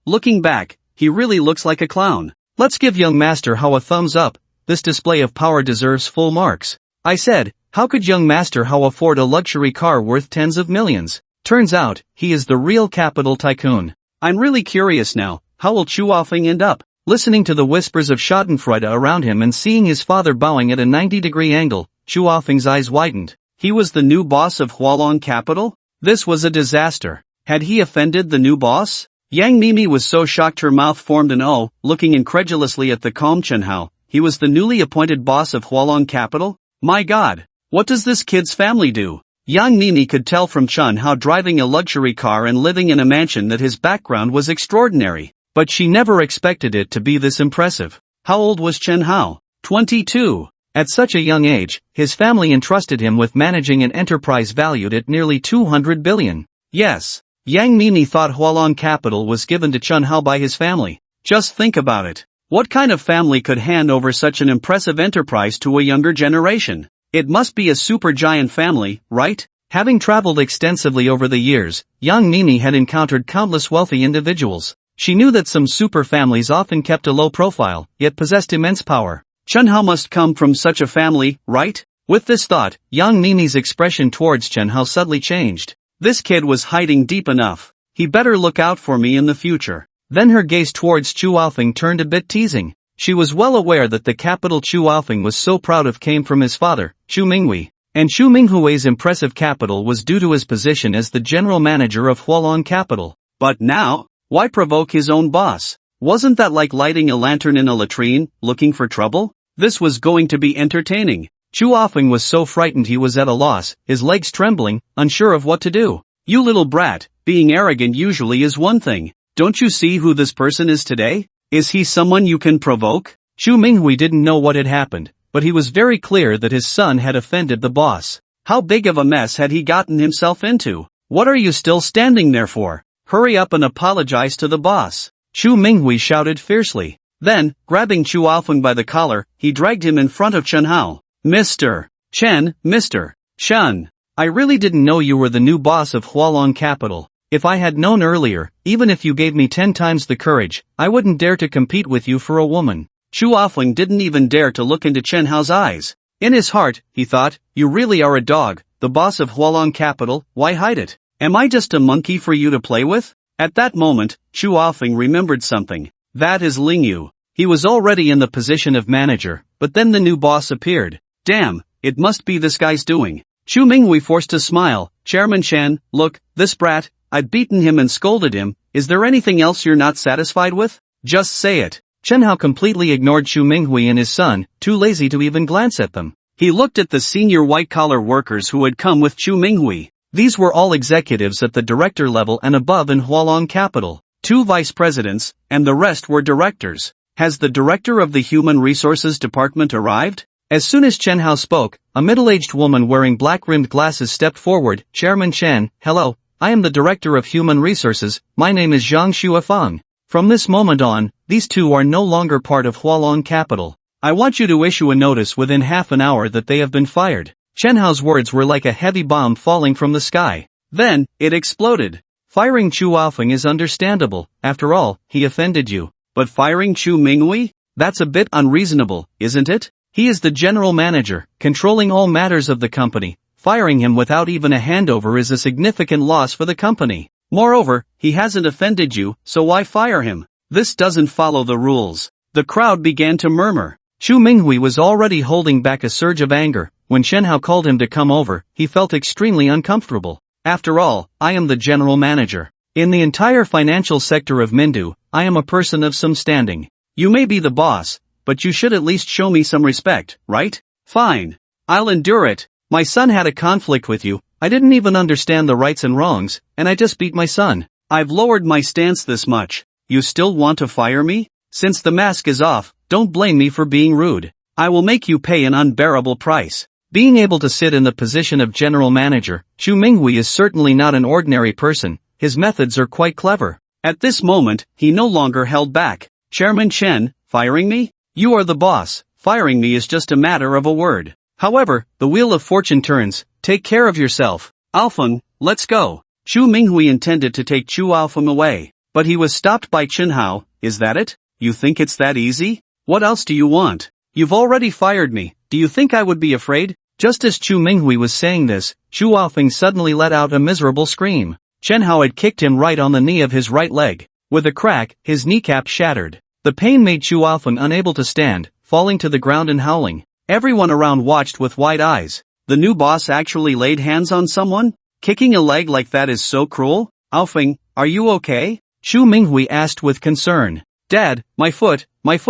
Looking back, he really looks like a clown. Let's give young Master Hao a thumbs up. This display of power deserves full marks. I said, how could young Master Hao afford a luxury car worth tens of millions? Turns out, he is the real capital tycoon. I'm really curious now, how will Chu Ofeng end up? Listening to the whispers of schadenfreude around him and seeing his father bowing at a 90-degree angle, Chu Ofeng's eyes widened. He was the new boss of Hualong Capital? This was a disaster. Had he offended the new boss? Yang Mimi was so shocked her mouth formed an O, looking incredulously at the calm Chen Hao. He was the newly appointed boss of Hualong Capital? My god! What does this kid's family do? Yang Mimi could tell from Chen Hao driving a luxury car and living in a mansion that his background was extraordinary. But she never expected it to be this impressive. How old was Chen Hao? 22. At such a young age, his family entrusted him with managing an enterprise valued at nearly 200 billion. Yes, Yang Mimi thought Hualong Capital was given to Chen Hao by his family. Just think about it. What kind of family could hand over such an impressive enterprise to a younger generation? It must be a supergiant family, right? Having traveled extensively over the years, Yang Mimi had encountered countless wealthy individuals. She knew that some super families often kept a low profile, yet possessed immense power. Chen Hao must come from such a family, right? With this thought, Yang Mimi's expression towards Chen Hao suddenly changed. This kid was hiding deep enough. He better look out for me in the future. Then her gaze towards Chu Ofeng turned a bit teasing. She was well aware that the capital Chu Ofeng was so proud of came from his father, Chu Minghui. And Chu Minghui's impressive capital was due to his position as the general manager of Hualong Capital. But now? Why provoke his own boss? Wasn't that like lighting a lantern in a latrine, looking for trouble? This was going to be entertaining. Chu Ofeng was so frightened he was at a loss, his legs trembling, unsure of what to do. You little brat, being arrogant usually is one thing. Don't you see who this person is today? Is he someone you can provoke? Chu Minghui didn't know what had happened, but he was very clear that his son had offended the boss. How big of a mess had he gotten himself into? What are you still standing there for? Hurry up and apologize to the boss. Chu Minghui shouted fiercely. Then, grabbing Chu Ofeng by the collar, he dragged him in front of Chen Hao. Mr. Chen, I really didn't know you were the new boss of Hualong Capital. If I had known earlier, even if you gave me 10 times the courage, I wouldn't dare to compete with you for a woman. Chu Ofeng didn't even dare to look into Chen Hao's eyes. In his heart, he thought, you really are a dog, the boss of Hualong Capital, why hide it? Am I just a monkey for you to play with? At that moment, Chu Ofeng remembered something. That is Ling Yu. He was already in the position of manager, but then the new boss appeared. Damn, it must be this guy's doing. Chu Minghui forced a smile. Chairman Chen, look, this brat, I've beaten him and scolded him. Is there anything else you're not satisfied with? Just say it. Chen Hao completely ignored Chu Minghui and his son, too lazy to even glance at them. He looked at the senior white-collar workers who had come with Chu Minghui. These were all executives at the director level and above in Hualong Capital, 2 vice presidents, and the rest were directors. Has the director of the Human Resources Department arrived? As soon as Chen Hao spoke, a middle-aged woman wearing black-rimmed glasses stepped forward. Chairman Chen, hello, I am the director of Human Resources, my name is Zhang Xuefeng. From this moment on, these two are no longer part of Hualong Capital. I want you to issue a notice within half an hour that they have been fired. Chen Hao's words were like a heavy bomb falling from the sky. Then, it exploded. Firing Chu Ofeng is understandable, after all, he offended you. But firing Chu Minghui? That's a bit unreasonable, isn't it? He is the general manager, controlling all matters of the company. Firing him without even a handover is a significant loss for the company. Moreover, he hasn't offended you, so why fire him? This doesn't follow the rules. The crowd began to murmur. Chu Minghui was already holding back a surge of anger. When Chen Hao called him to come over, he felt extremely uncomfortable. After all, I am the general manager. In the entire financial sector of Mindu, I am a person of some standing. You may be the boss, but you should at least show me some respect, right? Fine. I'll endure it. My son had a conflict with you, I didn't even understand the rights and wrongs, and I just beat my son. I've lowered my stance this much. You still want to fire me? Since the mask is off, don't blame me for being rude. I will make you pay an unbearable price. Being able to sit in the position of general manager, Chu Minghui is certainly not an ordinary person. His methods are quite clever. At this moment, he no longer held back. Chairman Chen, firing me? You are the boss. Firing me is just a matter of a word. However, the wheel of fortune turns. Take care of yourself. Alfeng, let's go. Chu Minghui intended to take Chu Alfeng away, but he was stopped by Chen Hao. Is that it? You think it's that easy? What else do you want? You've already fired me. Do you think I would be afraid? Just as Chu Minghui was saying this, Chu Alfeng suddenly let out a miserable scream. Chen Hao had kicked him right on the knee of his right leg. With a crack, his kneecap shattered. The pain made Chu Alfeng unable to stand, falling to the ground and howling. Everyone around watched with wide eyes. The new boss actually laid hands on someone? Kicking a leg like that is so cruel? Alfeng, are you okay? Chu Minghui asked with concern. Dad, my foot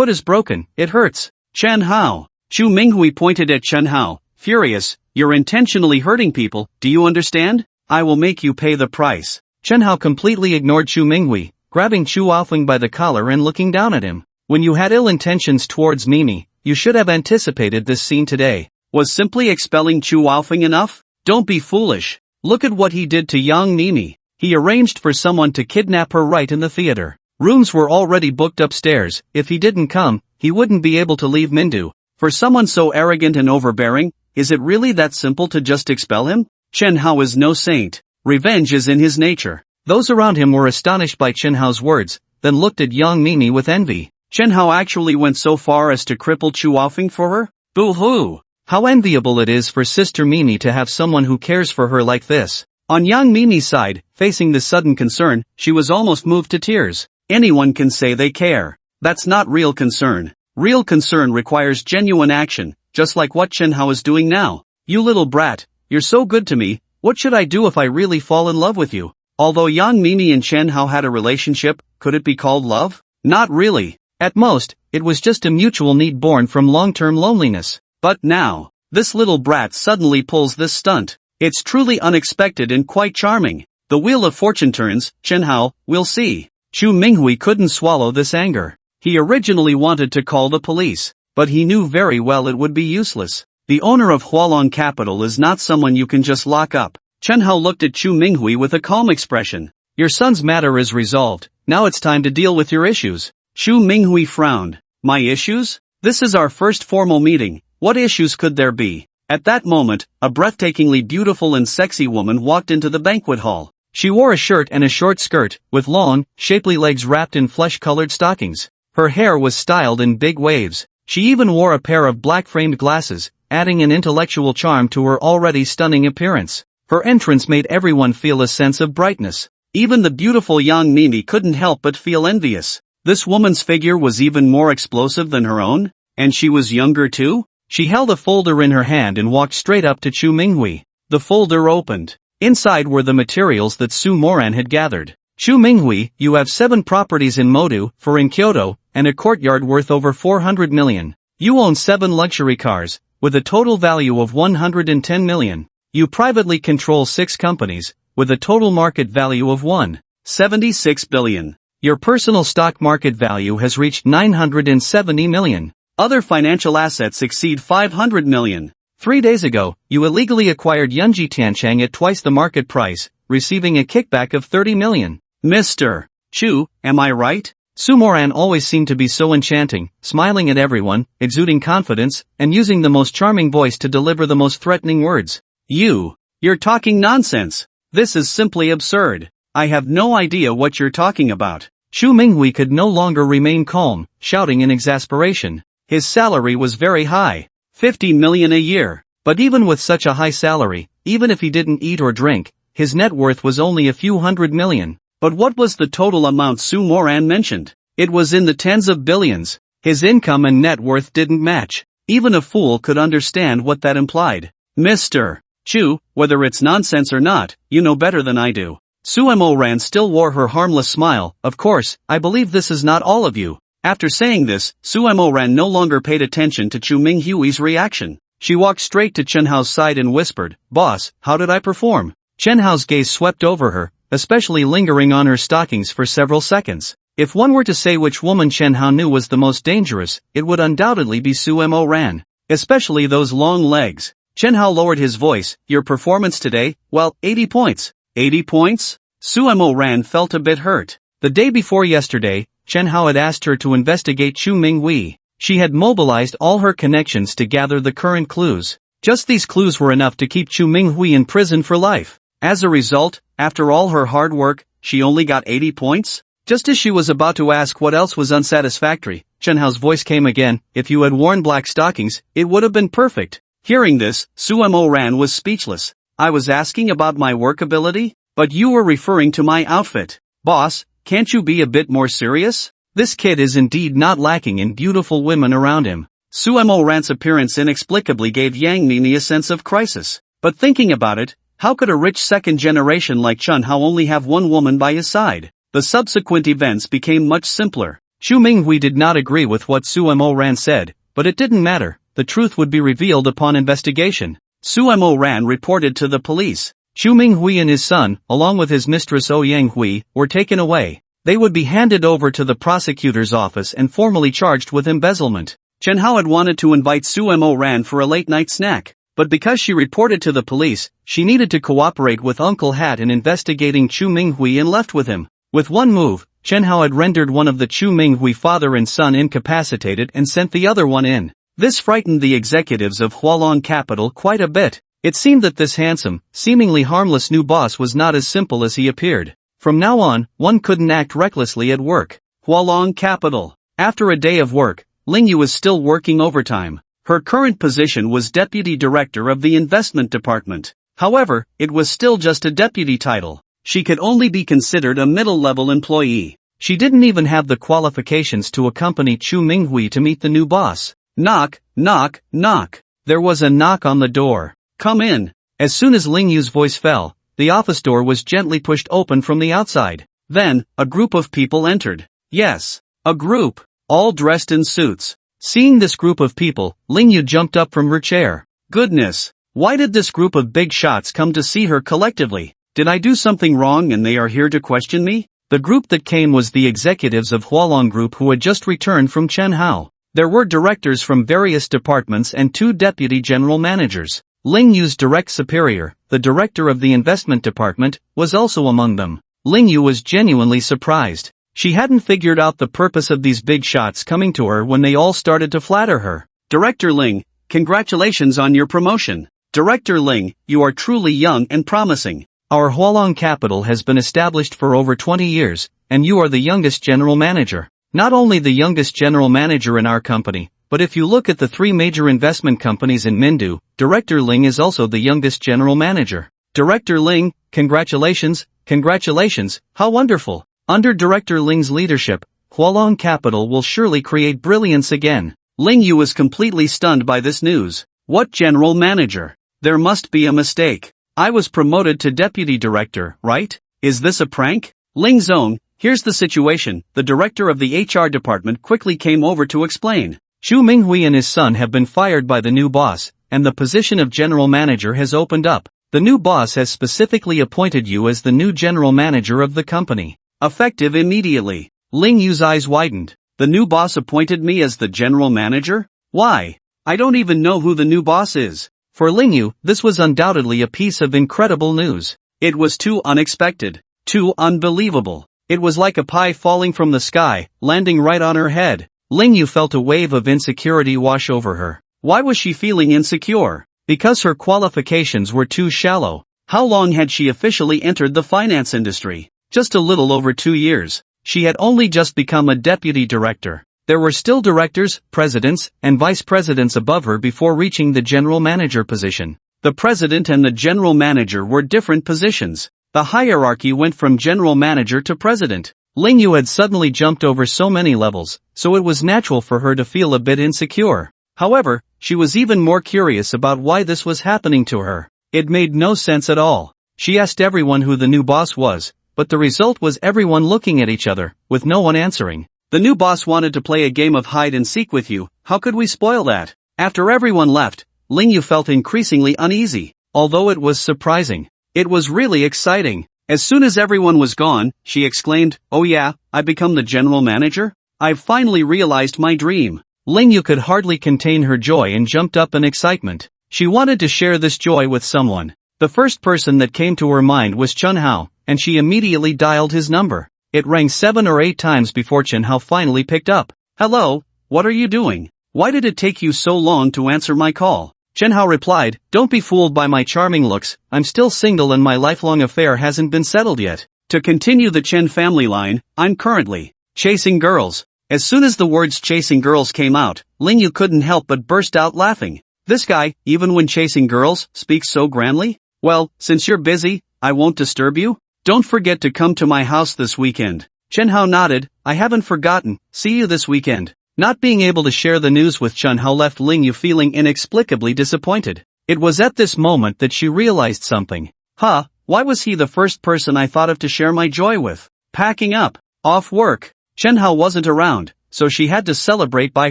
is broken, it hurts. Chen Hao. Chu Minghui pointed at Chen Hao, furious. You're intentionally hurting people, do you understand? I will make you pay the price. Chen Hao completely ignored Chu Minghui, grabbing Chu Alfeng by the collar and looking down at him. When you had ill intentions towards Mimi, you should have anticipated this scene today. Was simply expelling Chu Alfeng enough? Don't be foolish. Look at what he did to young Mimi. He arranged for someone to kidnap her right in the theater. Rooms were already booked upstairs. If he didn't come, he wouldn't be able to leave Mindu. For someone so arrogant and overbearing, is it really that simple to just expel him? Chen Hao is no saint. Revenge is in his nature. Those around him were astonished by Chen Hao's words, then looked at young Mimi with envy. Chen Hao actually went so far as to cripple Chu Alfeng for her? Boo-hoo! How enviable it is for Sister Mimi to have someone who cares for her like this. On young Mimi's side, facing this sudden concern, she was almost moved to tears. Anyone can say they care. That's not real concern. Real concern requires genuine action, just like what Chen Hao is doing now. You little brat, you're so good to me, what should I do if I really fall in love with you? Although young Mimi and Chen Hao had a relationship, could it be called love? Not really. At most, it was just a mutual need born from long-term loneliness. But now, this little brat suddenly pulls this stunt. It's truly unexpected and quite charming. The wheel of fortune turns, Chen Hao, we'll see. Chu Minghui couldn't swallow this anger. He originally wanted to call the police, but he knew very well it would be useless. The owner of Hualong Capital is not someone you can just lock up. Chen Hao looked at Chu Minghui with a calm expression. Your son's matter is resolved, now it's time to deal with your issues. Chu Minghui frowned. My issues? This is our first formal meeting, what issues could there be? At that moment, a breathtakingly beautiful and sexy woman walked into the banquet hall. She wore a shirt and a short skirt, with long, shapely legs wrapped in flesh-colored stockings. Her hair was styled in big waves. She even wore a pair of black-framed glasses, adding an intellectual charm to her already stunning appearance. Her entrance made everyone feel a sense of brightness. Even the beautiful young Mimi couldn't help but feel envious. This woman's figure was even more explosive than her own, and she was younger too? She held a folder in her hand and walked straight up to Chu Minghui. The folder opened. Inside were the materials that Su Moran had gathered. Chu Minghui, you have 7 properties in Modu, 4 in Kyoto, and a courtyard worth over 400 million. You own 7 luxury cars, with a total value of 110 million. You privately control 6 companies, with a total market value of 1.76 billion. Your personal stock market value has reached 970 million. Other financial assets exceed 500 million. 3 days ago, you illegally acquired Yunji Tianchang at twice the market price, receiving a kickback of 30 million. Mr. Chu, am I right? Su Moran always seemed to be so enchanting, smiling at everyone, exuding confidence, and using the most charming voice to deliver the most threatening words. You're talking nonsense. This is simply absurd. I have no idea what you're talking about. Chu Minghui could no longer remain calm, shouting in exasperation. His salary was very high. 50 million a year. But even with such a high salary, even if he didn't eat or drink, his net worth was only a few hundred million. But what was the total amount Su Moran mentioned? It was in the tens of billions. His income and net worth didn't match. Even a fool could understand what that implied. Mr. Chu, whether it's nonsense or not, you know better than I do. Su Moran still wore her harmless smile. Of course, I believe this is not all of you. After saying this, Su Moran no longer paid attention to Chu Minghui's reaction. She walked straight to Chen Hao's side and whispered, "Boss, how did I perform?" Chen Hao's gaze swept over her, especially lingering on her stockings for several seconds. If one were to say which woman Chen Hao knew was the most dangerous, it would undoubtedly be Sumo Ran. Especially those long legs. Chen Hao lowered his voice, "Your performance today, well, 80 points. 80 points? Sumo Ran felt a bit hurt. The day before yesterday, Chen Hao had asked her to investigate Chu Minghui. She had mobilized all her connections to gather the current clues. Just these clues were enough to keep Chu Minghui in prison for life. As a result, after all her hard work, she only got 80 points? Just as she was about to ask what else was unsatisfactory, Chen Hao's voice came again, "If you had worn black stockings, it would have been perfect." Hearing this, Sumo Ran was speechless. "I was asking about my work ability? But you were referring to my outfit. Boss, can't you be a bit more serious? This kid is indeed not lacking in beautiful women around him." Sumo Ran's appearance inexplicably gave Yang Nini a sense of crisis. But thinking about it, how could a rich second generation like Chen Hao only have one woman by his side? The subsequent events became much simpler. Chu Minghui did not agree with what Sumo Ran said, but it didn't matter, the truth would be revealed upon investigation. Sumo Ran reported to the police. Chu Minghui and his son, along with his mistress Ouyang Hui, were taken away. They would be handed over to the prosecutor's office and formally charged with embezzlement. Chen Hao had wanted to invite Sumo Ran for a late-night snack, but because she reported to the police, she needed to cooperate with Uncle Hat in investigating Chu Minghui and left with him. With one move, Chen Hao had rendered one of the Chu Minghui father and son incapacitated and sent the other one in. This frightened the executives of Hualong Capital quite a bit. It seemed that this handsome, seemingly harmless new boss was not as simple as he appeared. From now on, one couldn't act recklessly at work. Hualong Capital. After a day of work, Ling Yu was still working overtime. Her current position was Deputy Director of the Investment Department. However, it was still just a deputy title. She could only be considered a middle-level employee. She didn't even have the qualifications to accompany Chu Minghui to meet the new boss. Knock, knock, knock. There was a knock on the door. "Come in." As soon as Ling Yu's voice fell, the office door was gently pushed open from the outside. Then, a group of people entered. Yes, a group, all dressed in suits. Seeing this group of people, Ling Yu jumped up from her chair. Goodness, why did this group of big shots come to see her collectively? Did I do something wrong and they are here to question me? The group that came was the executives of Hualong Group who had just returned from Chen Hao. There were directors from various departments and 2 deputy general managers. Ling Yu's direct superior, the director of the investment department, was also among them. Ling Yu was genuinely surprised. She hadn't figured out the purpose of these big shots coming to her when they all started to flatter her. "Director Ling, congratulations on your promotion. Director Ling, you are truly young and promising. Our Hualong Capital has been established for over 20 years, and you are the youngest general manager. Not only the youngest general manager in our company, but if you look at the 3 major investment companies in Mindu, Director Ling is also the youngest general manager." "Director Ling, congratulations, congratulations, how wonderful. Under Director Ling's leadership, Hualong Capital will surely create brilliance again." Ling Yu was completely stunned by this news. What general manager? There must be a mistake. I was promoted to deputy director, right? Is this a prank? Ling Zong, here's the situation. The director of the HR department quickly came over to explain. Chu Minghui and his son have been fired by the new boss, and the position of general manager has opened up. The new boss has specifically appointed you as the new general manager of the company. Effective immediately. Ling Yu's eyes widened. The new boss appointed me as the general manager? Why? I don't even know who the new boss is. For Ling Yu, this was undoubtedly a piece of incredible news. It was too unexpected, too unbelievable. It was like a pie falling from the sky, landing right on her head. Ling Yu felt a wave of insecurity wash over her. Why was she feeling insecure? Because her qualifications were too shallow. How long had she officially entered the finance industry? Just a little over 2 years. She had only just become a deputy director. There were still directors, presidents, and vice presidents above her before reaching the general manager position. The president and the general manager were different positions. The hierarchy went from general manager to president. Ling Yu had suddenly jumped over so many levels, so it was natural for her to feel a bit insecure. However, she was even more curious about why this was happening to her. It made no sense at all. She asked everyone who the new boss was, but the result was everyone looking at each other, with no one answering. The new boss wanted to play a game of hide and seek with you. How could we spoil that? After everyone left, Ling Yu felt increasingly uneasy. Although it was surprising, it was really exciting. As soon as everyone was gone, she exclaimed, "Oh yeah, I've become the general manager? I've finally realized my dream." Ling Yu could hardly contain her joy and jumped up in excitement. She wanted to share this joy with someone. The first person that came to her mind was Chun Hao, and she immediately dialed his number. It rang 7 or 8 times before Chun Hao finally picked up. "Hello, what are you doing? Why did it take you so long to answer my call?" Chun Hao replied, "Don't be fooled by my charming looks, I'm still single and my lifelong affair hasn't been settled yet. To continue the Chen family line, I'm currently chasing girls." As soon as the words chasing girls came out, Ling Yu couldn't help but burst out laughing. This guy, even when chasing girls, speaks so grandly? "Well, since you're busy, I won't disturb you. Don't forget to come to my house this weekend." Chun Hao nodded, "I haven't forgotten, see you this weekend." Not being able to share the news with Chun Hao left Ling Yu feeling inexplicably disappointed. It was at this moment that she realized something. Why was he the first person I thought of to share my joy with? Packing up, off work. Chun Hao wasn't around, so she had to celebrate by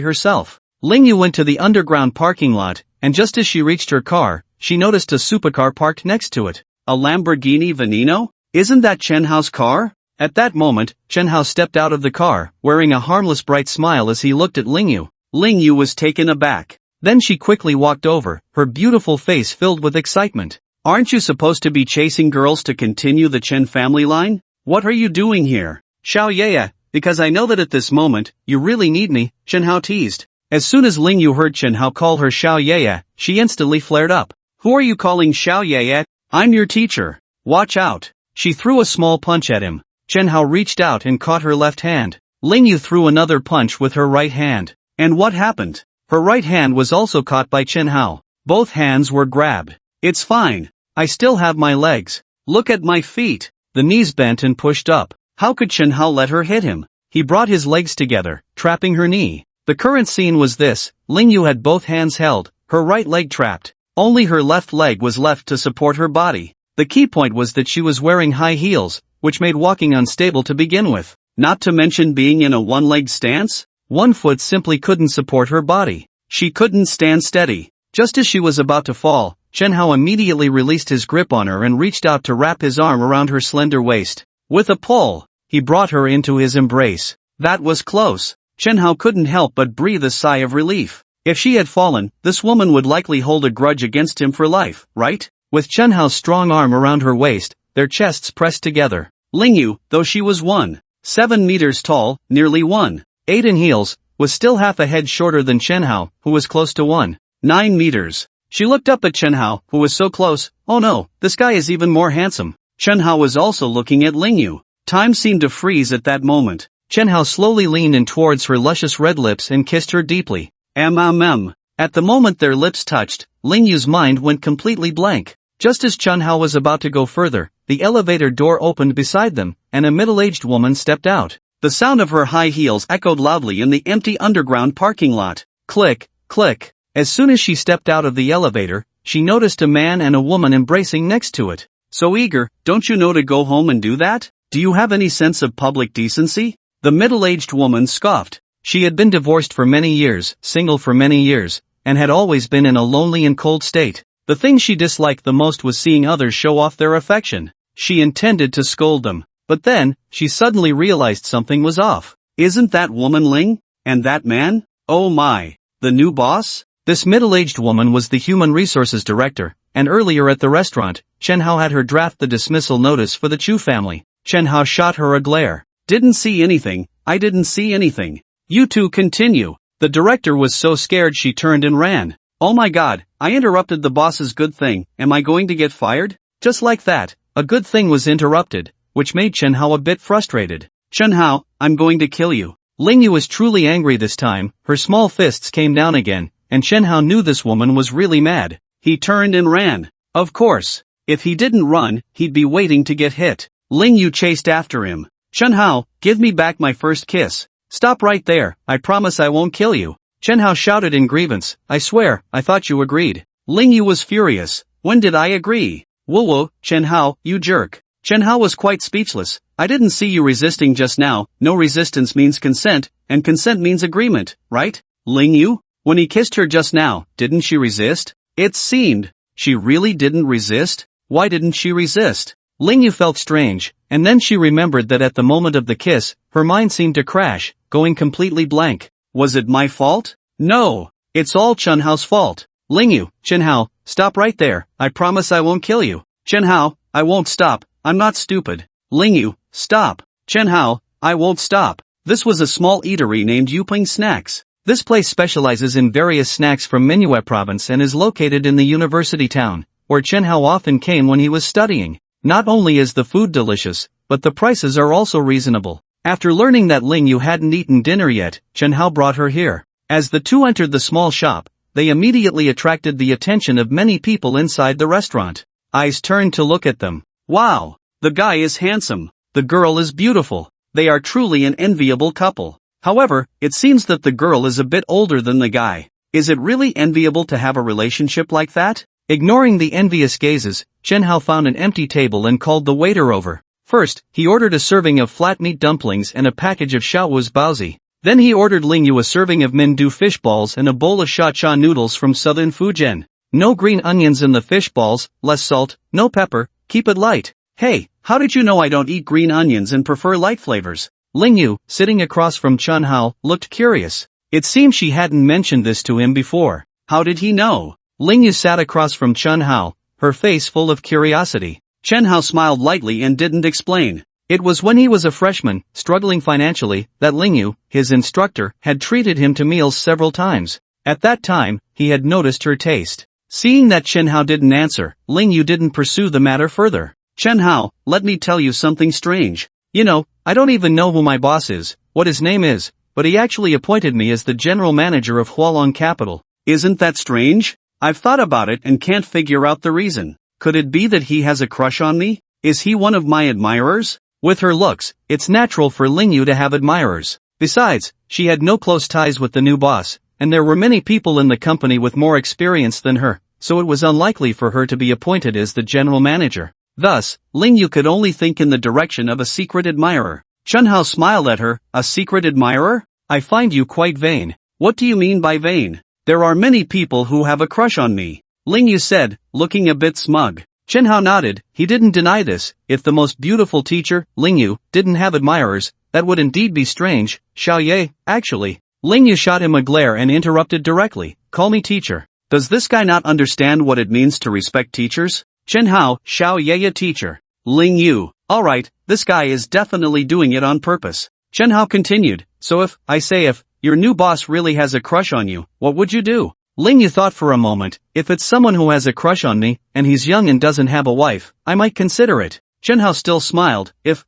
herself. Ling Yu went to the underground parking lot, and just as she reached her car, she noticed a supercar parked next to it. A Lamborghini Veneno? Isn't that Chen Hao's car? At that moment, Chen Hao stepped out of the car, wearing a harmless bright smile as he looked at Ling Yu. Ling Yu was taken aback. Then she quickly walked over, her beautiful face filled with excitement. "Aren't you supposed to be chasing girls to continue the Chen family line? What are you doing here?" "Xiao Yeye, because I know that at this moment, you really need me," Chen Hao teased. As soon as Ling Yu heard Chen Hao call her Xiao Yeye, she instantly flared up. "Who are you calling Xiao Yeye? I'm your teacher. Watch out." She threw a small punch at him. Chen Hao reached out and caught her left hand. Ling Yu threw another punch with her right hand. And what happened? Her right hand was also caught by Chen Hao. Both hands were grabbed. "It's fine. I still have my legs. Look at my feet." The knees bent and pushed up. How could Chen Hao let her hit him? He brought his legs together, trapping her knee. The current scene was this: Ling Yu had both hands held, her right leg trapped. Only her left leg was left to support her body. The key point was that she was wearing high heels, which made walking unstable to begin with. Not to mention being in a one-leg stance? One foot simply couldn't support her body. She couldn't stand steady. Just as she was about to fall, Chen Hao immediately released his grip on her and reached out to wrap his arm around her slender waist. With a pull, he brought her into his embrace. That was close. Chen Hao couldn't help but breathe a sigh of relief. If she had fallen, this woman would likely hold a grudge against him for life, right? With Chen Hao's strong arm around her waist, their chests pressed together. Ling Yu, though she was 1.7 meters tall, nearly 1.8 in heels, was still half a head shorter than Chen Hao, who was close to 1.9 meters. She looked up at Chen Hao, who was so close. "Oh no, this guy is even more handsome." Chen Hao was also looking at Ling Yu. Time seemed to freeze at that moment. Chen Hao slowly leaned in towards her luscious red lips and kissed her deeply. At the moment their lips touched, Ling Yu's mind went completely blank. Just as Chen Hao was about to go further, the elevator door opened beside them, and a middle-aged woman stepped out. The sound of her high heels echoed loudly in the empty underground parking lot. Click, click. As soon as she stepped out of the elevator, she noticed a man and a woman embracing next to it. "So eager, don't you know to go home and do that? Do you have any sense of public decency?" The middle-aged woman scoffed. She had been divorced for many years, single for many years, and had always been in a lonely and cold state. The thing she disliked the most was seeing others show off their affection. She intended to scold them, but then, she suddenly realized something was off. Isn't that woman Ling? And that man? Oh my! The new boss? This middle-aged woman was the human resources director, and earlier at the restaurant, Chen Hao had her draft the dismissal notice for the Chu family. Chen Hao shot her a glare. "Didn't see anything, I didn't see anything. You two continue." The director was so scared she turned and ran. "Oh my god, I interrupted the boss's good thing, am I going to get fired?" Just like that, a good thing was interrupted, which made Chen Hao a bit frustrated. "Chen Hao, I'm going to kill you." Ling Yu was truly angry this time, her small fists came down again, and Chen Hao knew this woman was really mad. He turned and ran. Of course, if he didn't run, he'd be waiting to get hit. Ling Yu chased after him. "Chen Hao, give me back my first kiss." "Stop right there, I promise I won't kill you." Chen Hao shouted in grievance. "I swear, I thought you agreed." Ling Yu was furious. "When did I agree?" "Whoa, Chen Hao, you jerk." Chen Hao was quite speechless. "I didn't see you resisting just now. No resistance means consent, and consent means agreement, right? Ling Yu? When he kissed her just now, didn't she resist?" It seemed she really didn't resist. Why didn't she resist? Lingyu felt strange, and then she remembered that at the moment of the kiss, her mind seemed to crash, going completely blank. Was it my fault? No, it's all Chunhao's fault. Lingyu, Chunhao, stop right there, I promise I won't kill you. Chunhao, I won't stop, I'm not stupid. Lingyu, stop. Chunhao, I won't stop. This was a small eatery named Yuping Snacks. This place specializes in various snacks from Manhwa province and is located in the university town, where Chunhao often came when he was studying. Not only is the food delicious, but the prices are also reasonable. After learning that Lingyu hadn't eaten dinner yet, Chunhao brought her here. As the two entered the small shop, they immediately attracted the attention of many people inside the restaurant. Eyes turned to look at them. Wow! The guy is handsome. The girl is beautiful. They are truly an enviable couple. However, it seems that the girl is a bit older than the guy. Is it really enviable to have a relationship like that? Ignoring the envious gazes, Chunhao found an empty table and called the waiter over. First, he ordered a serving of flat meat dumplings and a package of Shaohu's baozi. Then he ordered Lingyu a serving of Mindu fish balls and a bowl of sha-cha noodles from southern Fujian. No green onions in the fish balls, less salt, no pepper, keep it light. Hey, how did you know I don't eat green onions and prefer light flavors? Lingyu, sitting across from Chunhao, looked curious. It seemed she hadn't mentioned this to him before. How did he know? Lingyu sat across from Chunhao, her face full of curiosity. Chunhao smiled lightly and didn't explain. It was when he was a freshman, struggling financially, that Lingyu, his instructor, had treated him to meals several times. At that time, he had noticed her taste. Seeing that Chunhao didn't answer, Lingyu didn't pursue the matter further. Chunhao, let me tell you something strange. You know, I don't even know who my boss is, what his name is, but he actually appointed me as the general manager of Hualong Capital. Isn't that strange? I've thought about it and can't figure out the reason. Could it be that he has a crush on me? Is he one of my admirers? With her looks, it's natural for Lingyu to have admirers. Besides, she had no close ties with the new boss, and there were many people in the company with more experience than her, so it was unlikely for her to be appointed as the general manager. Thus, Lingyu could only think in the direction of a secret admirer. Chunhao smiled at her. A secret admirer? I find you quite vain. What do you mean by vain? There are many people who have a crush on me, Lingyu said, looking a bit smug. Chunhao nodded. He didn't deny this. If the most beautiful teacher, Lingyu, didn't have admirers, that would indeed be strange. Xiaoye, actually. Lingyu shot him a glare and interrupted directly. Call me teacher. Does this guy not understand what it means to respect teachers? Chunhao, Xiaoye teacher. Lingyu. Alright, this guy is definitely doing it on purpose. Chunhao continued. So if your new boss really has a crush on you, what would you do? Lingyu thought for a moment. If it's someone who has a crush on me, and he's young and doesn't have a wife, I might consider it. Chunhao still smiled. If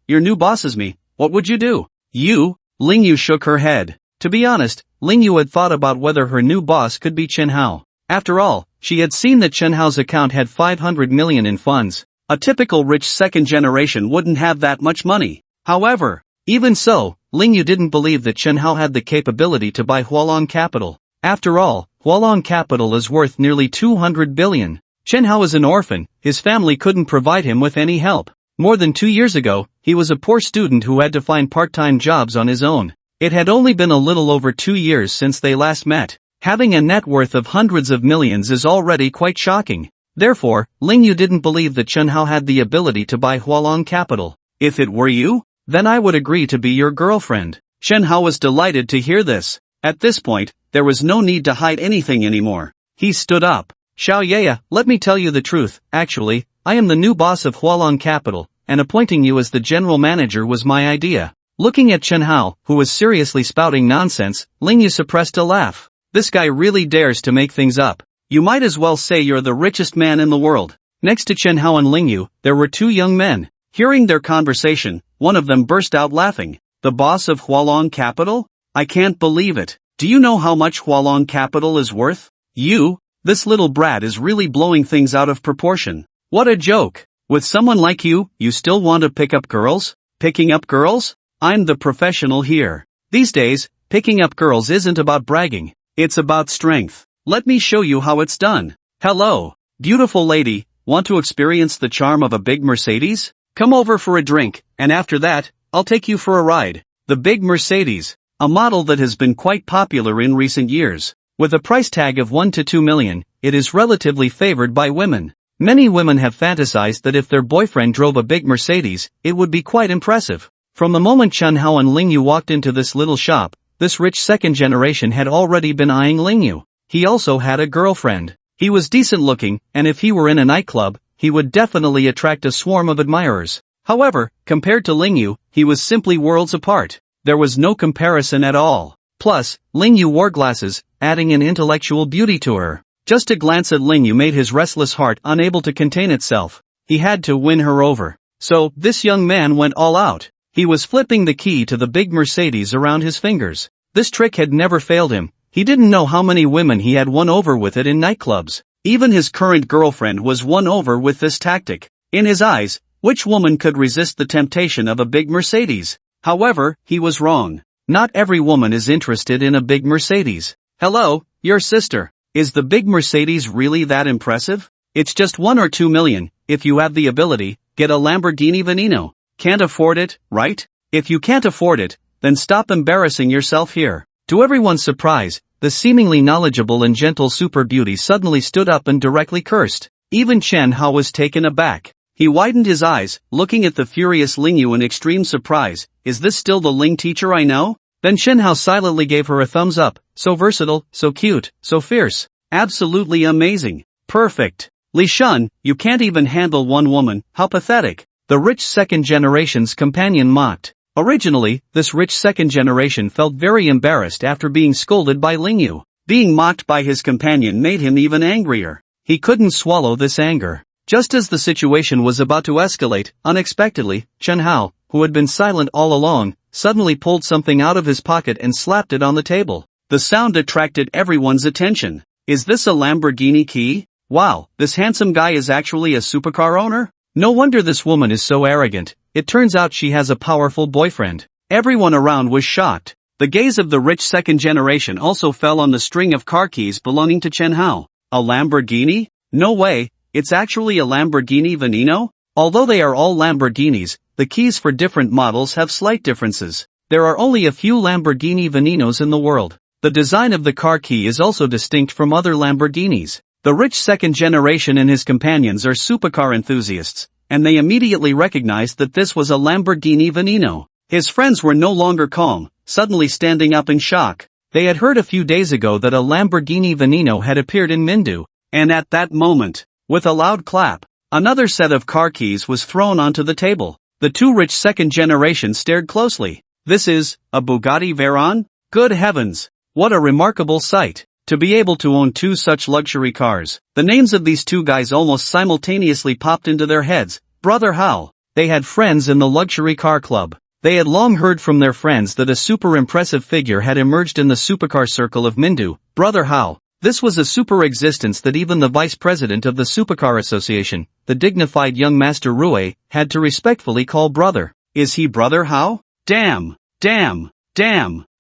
your new boss is me, what would you do? You? Lingyu shook her head. To be honest, Lingyu had thought about whether her new boss could be Chunhao. After all, she had seen that Chunhao's account had 500 million in funds. A typical rich second generation wouldn't have that much money. However, even so, Lingyu didn't believe that Chunhao had the capability to buy Hualong Capital. After all, Hualong Capital is worth nearly 200 billion. Chunhao is an orphan, his family couldn't provide him with any help. More than 2 years ago, he was a poor student who had to find part-time jobs on his own. It had only been a little over 2 years since they last met. Having a net worth of hundreds of millions is already quite shocking. Therefore, Lingyu didn't believe that Chunhao had the ability to buy Hualong Capital. If it were you, then I would agree to be your girlfriend. Chunhao was delighted to hear this. At this point, there was no need to hide anything anymore. He stood up. Xiaoye, let me tell you the truth. Actually, I am the new boss of Hualong Capital, and appointing you as the general manager was my idea. Looking at Chunhao, who was seriously spouting nonsense, Lingyu suppressed a laugh. This guy really dares to make things up. You might as well say you're the richest man in the world. Next to Chunhao and Lingyu, there were two young men. Hearing their conversation, one of them burst out laughing. The boss of Hualong Capital? I can't believe it. Do you know how much Hualong Capital is worth? You? This little brat is really blowing things out of proportion. What a joke. With someone like you, you still want to pick up girls? Picking up girls? I'm the professional here. These days, picking up girls isn't about bragging. It's about strength. Let me show you how it's done. Hello, beautiful lady, want to experience the charm of a big Mercedes? Come over for a drink, and after that, I'll take you for a ride. The big Mercedes, a model that has been quite popular in recent years. With a price tag of 1 to 2 million, it is relatively favored by women. Many women have fantasized that if their boyfriend drove a big Mercedes, it would be quite impressive. From the moment Chen Hao and Ling Yu walked into this little shop, this rich second generation had already been eyeing Ling Yu. He also had a girlfriend. He was decent looking, and if he were in a nightclub, he would definitely attract a swarm of admirers. However, compared to Ling Yu, he was simply worlds apart. There was no comparison at all. Plus, Ling Yu wore glasses, adding an intellectual beauty to her. Just a glance at Ling Yu made his restless heart unable to contain itself. He had to win her over. So, this young man went all out. He was flipping the key to the big Mercedes around his fingers. This trick had never failed him. He didn't know how many women he had won over with it in nightclubs. Even his current girlfriend was won over with this tactic. In his eyes, which woman could resist the temptation of a big Mercedes? However, he was wrong. Not every woman is interested in a big Mercedes. Hello, your sister. Is the big Mercedes really that impressive? It's just 1 or 2 million. If you have the ability, get a Lamborghini Veneno. Can't afford it, right? If you can't afford it, then stop embarrassing yourself here. To everyone's surprise, the seemingly knowledgeable and gentle super beauty suddenly stood up and directly cursed. Even Chen Hao was taken aback. He widened his eyes, looking at the furious Ling Yu in extreme surprise. Is this still the Ling teacher I know? Then Chen Hao silently gave her a thumbs up. So versatile, so cute, so fierce. Absolutely amazing. Perfect. Li Shun, you can't even handle one woman, how pathetic. The rich second generation's companion mocked. Originally, this rich second generation felt very embarrassed after being scolded by Ling Yu. Being mocked by his companion made him even angrier. He couldn't swallow this anger. Just as the situation was about to escalate, unexpectedly, Chen Hao, who had been silent all along, suddenly pulled something out of his pocket and slapped it on the table. The sound attracted everyone's attention. Is this a Lamborghini key? Wow, this handsome guy is actually a supercar owner? No wonder this woman is so arrogant. It turns out she has a powerful boyfriend. Everyone around was shocked. The gaze of the rich second generation also fell on the string of car keys belonging to Chen Hao. A Lamborghini? No way. It's actually a Lamborghini Veneno? Although they are all Lamborghinis, the keys for different models have slight differences. There are only a few Lamborghini Venenos in the world. The design of the car key is also distinct from other Lamborghinis. The rich second generation and his companions are supercar enthusiasts, and they immediately recognized that this was a Lamborghini Veneno. His friends were no longer calm, suddenly standing up in shock. They had heard a few days ago that a Lamborghini Veneno had appeared in Mindu, and at that moment, with a loud clap, another set of car keys was thrown onto the table. The two rich second generation stared closely. This is a Bugatti Veyron? Good heavens! What a remarkable sight! To be able to own two such luxury cars. The names of these two guys almost simultaneously popped into their heads. Brother Hao. They had friends in the luxury car club. They had long heard from their friends that a super impressive figure had emerged in the supercar circle of Mindu. Brother Hao. This was a super existence that even the vice president of the Supercar Association, the dignified young Master Rue, had to respectfully call brother. Is he Brother Hao? Damn!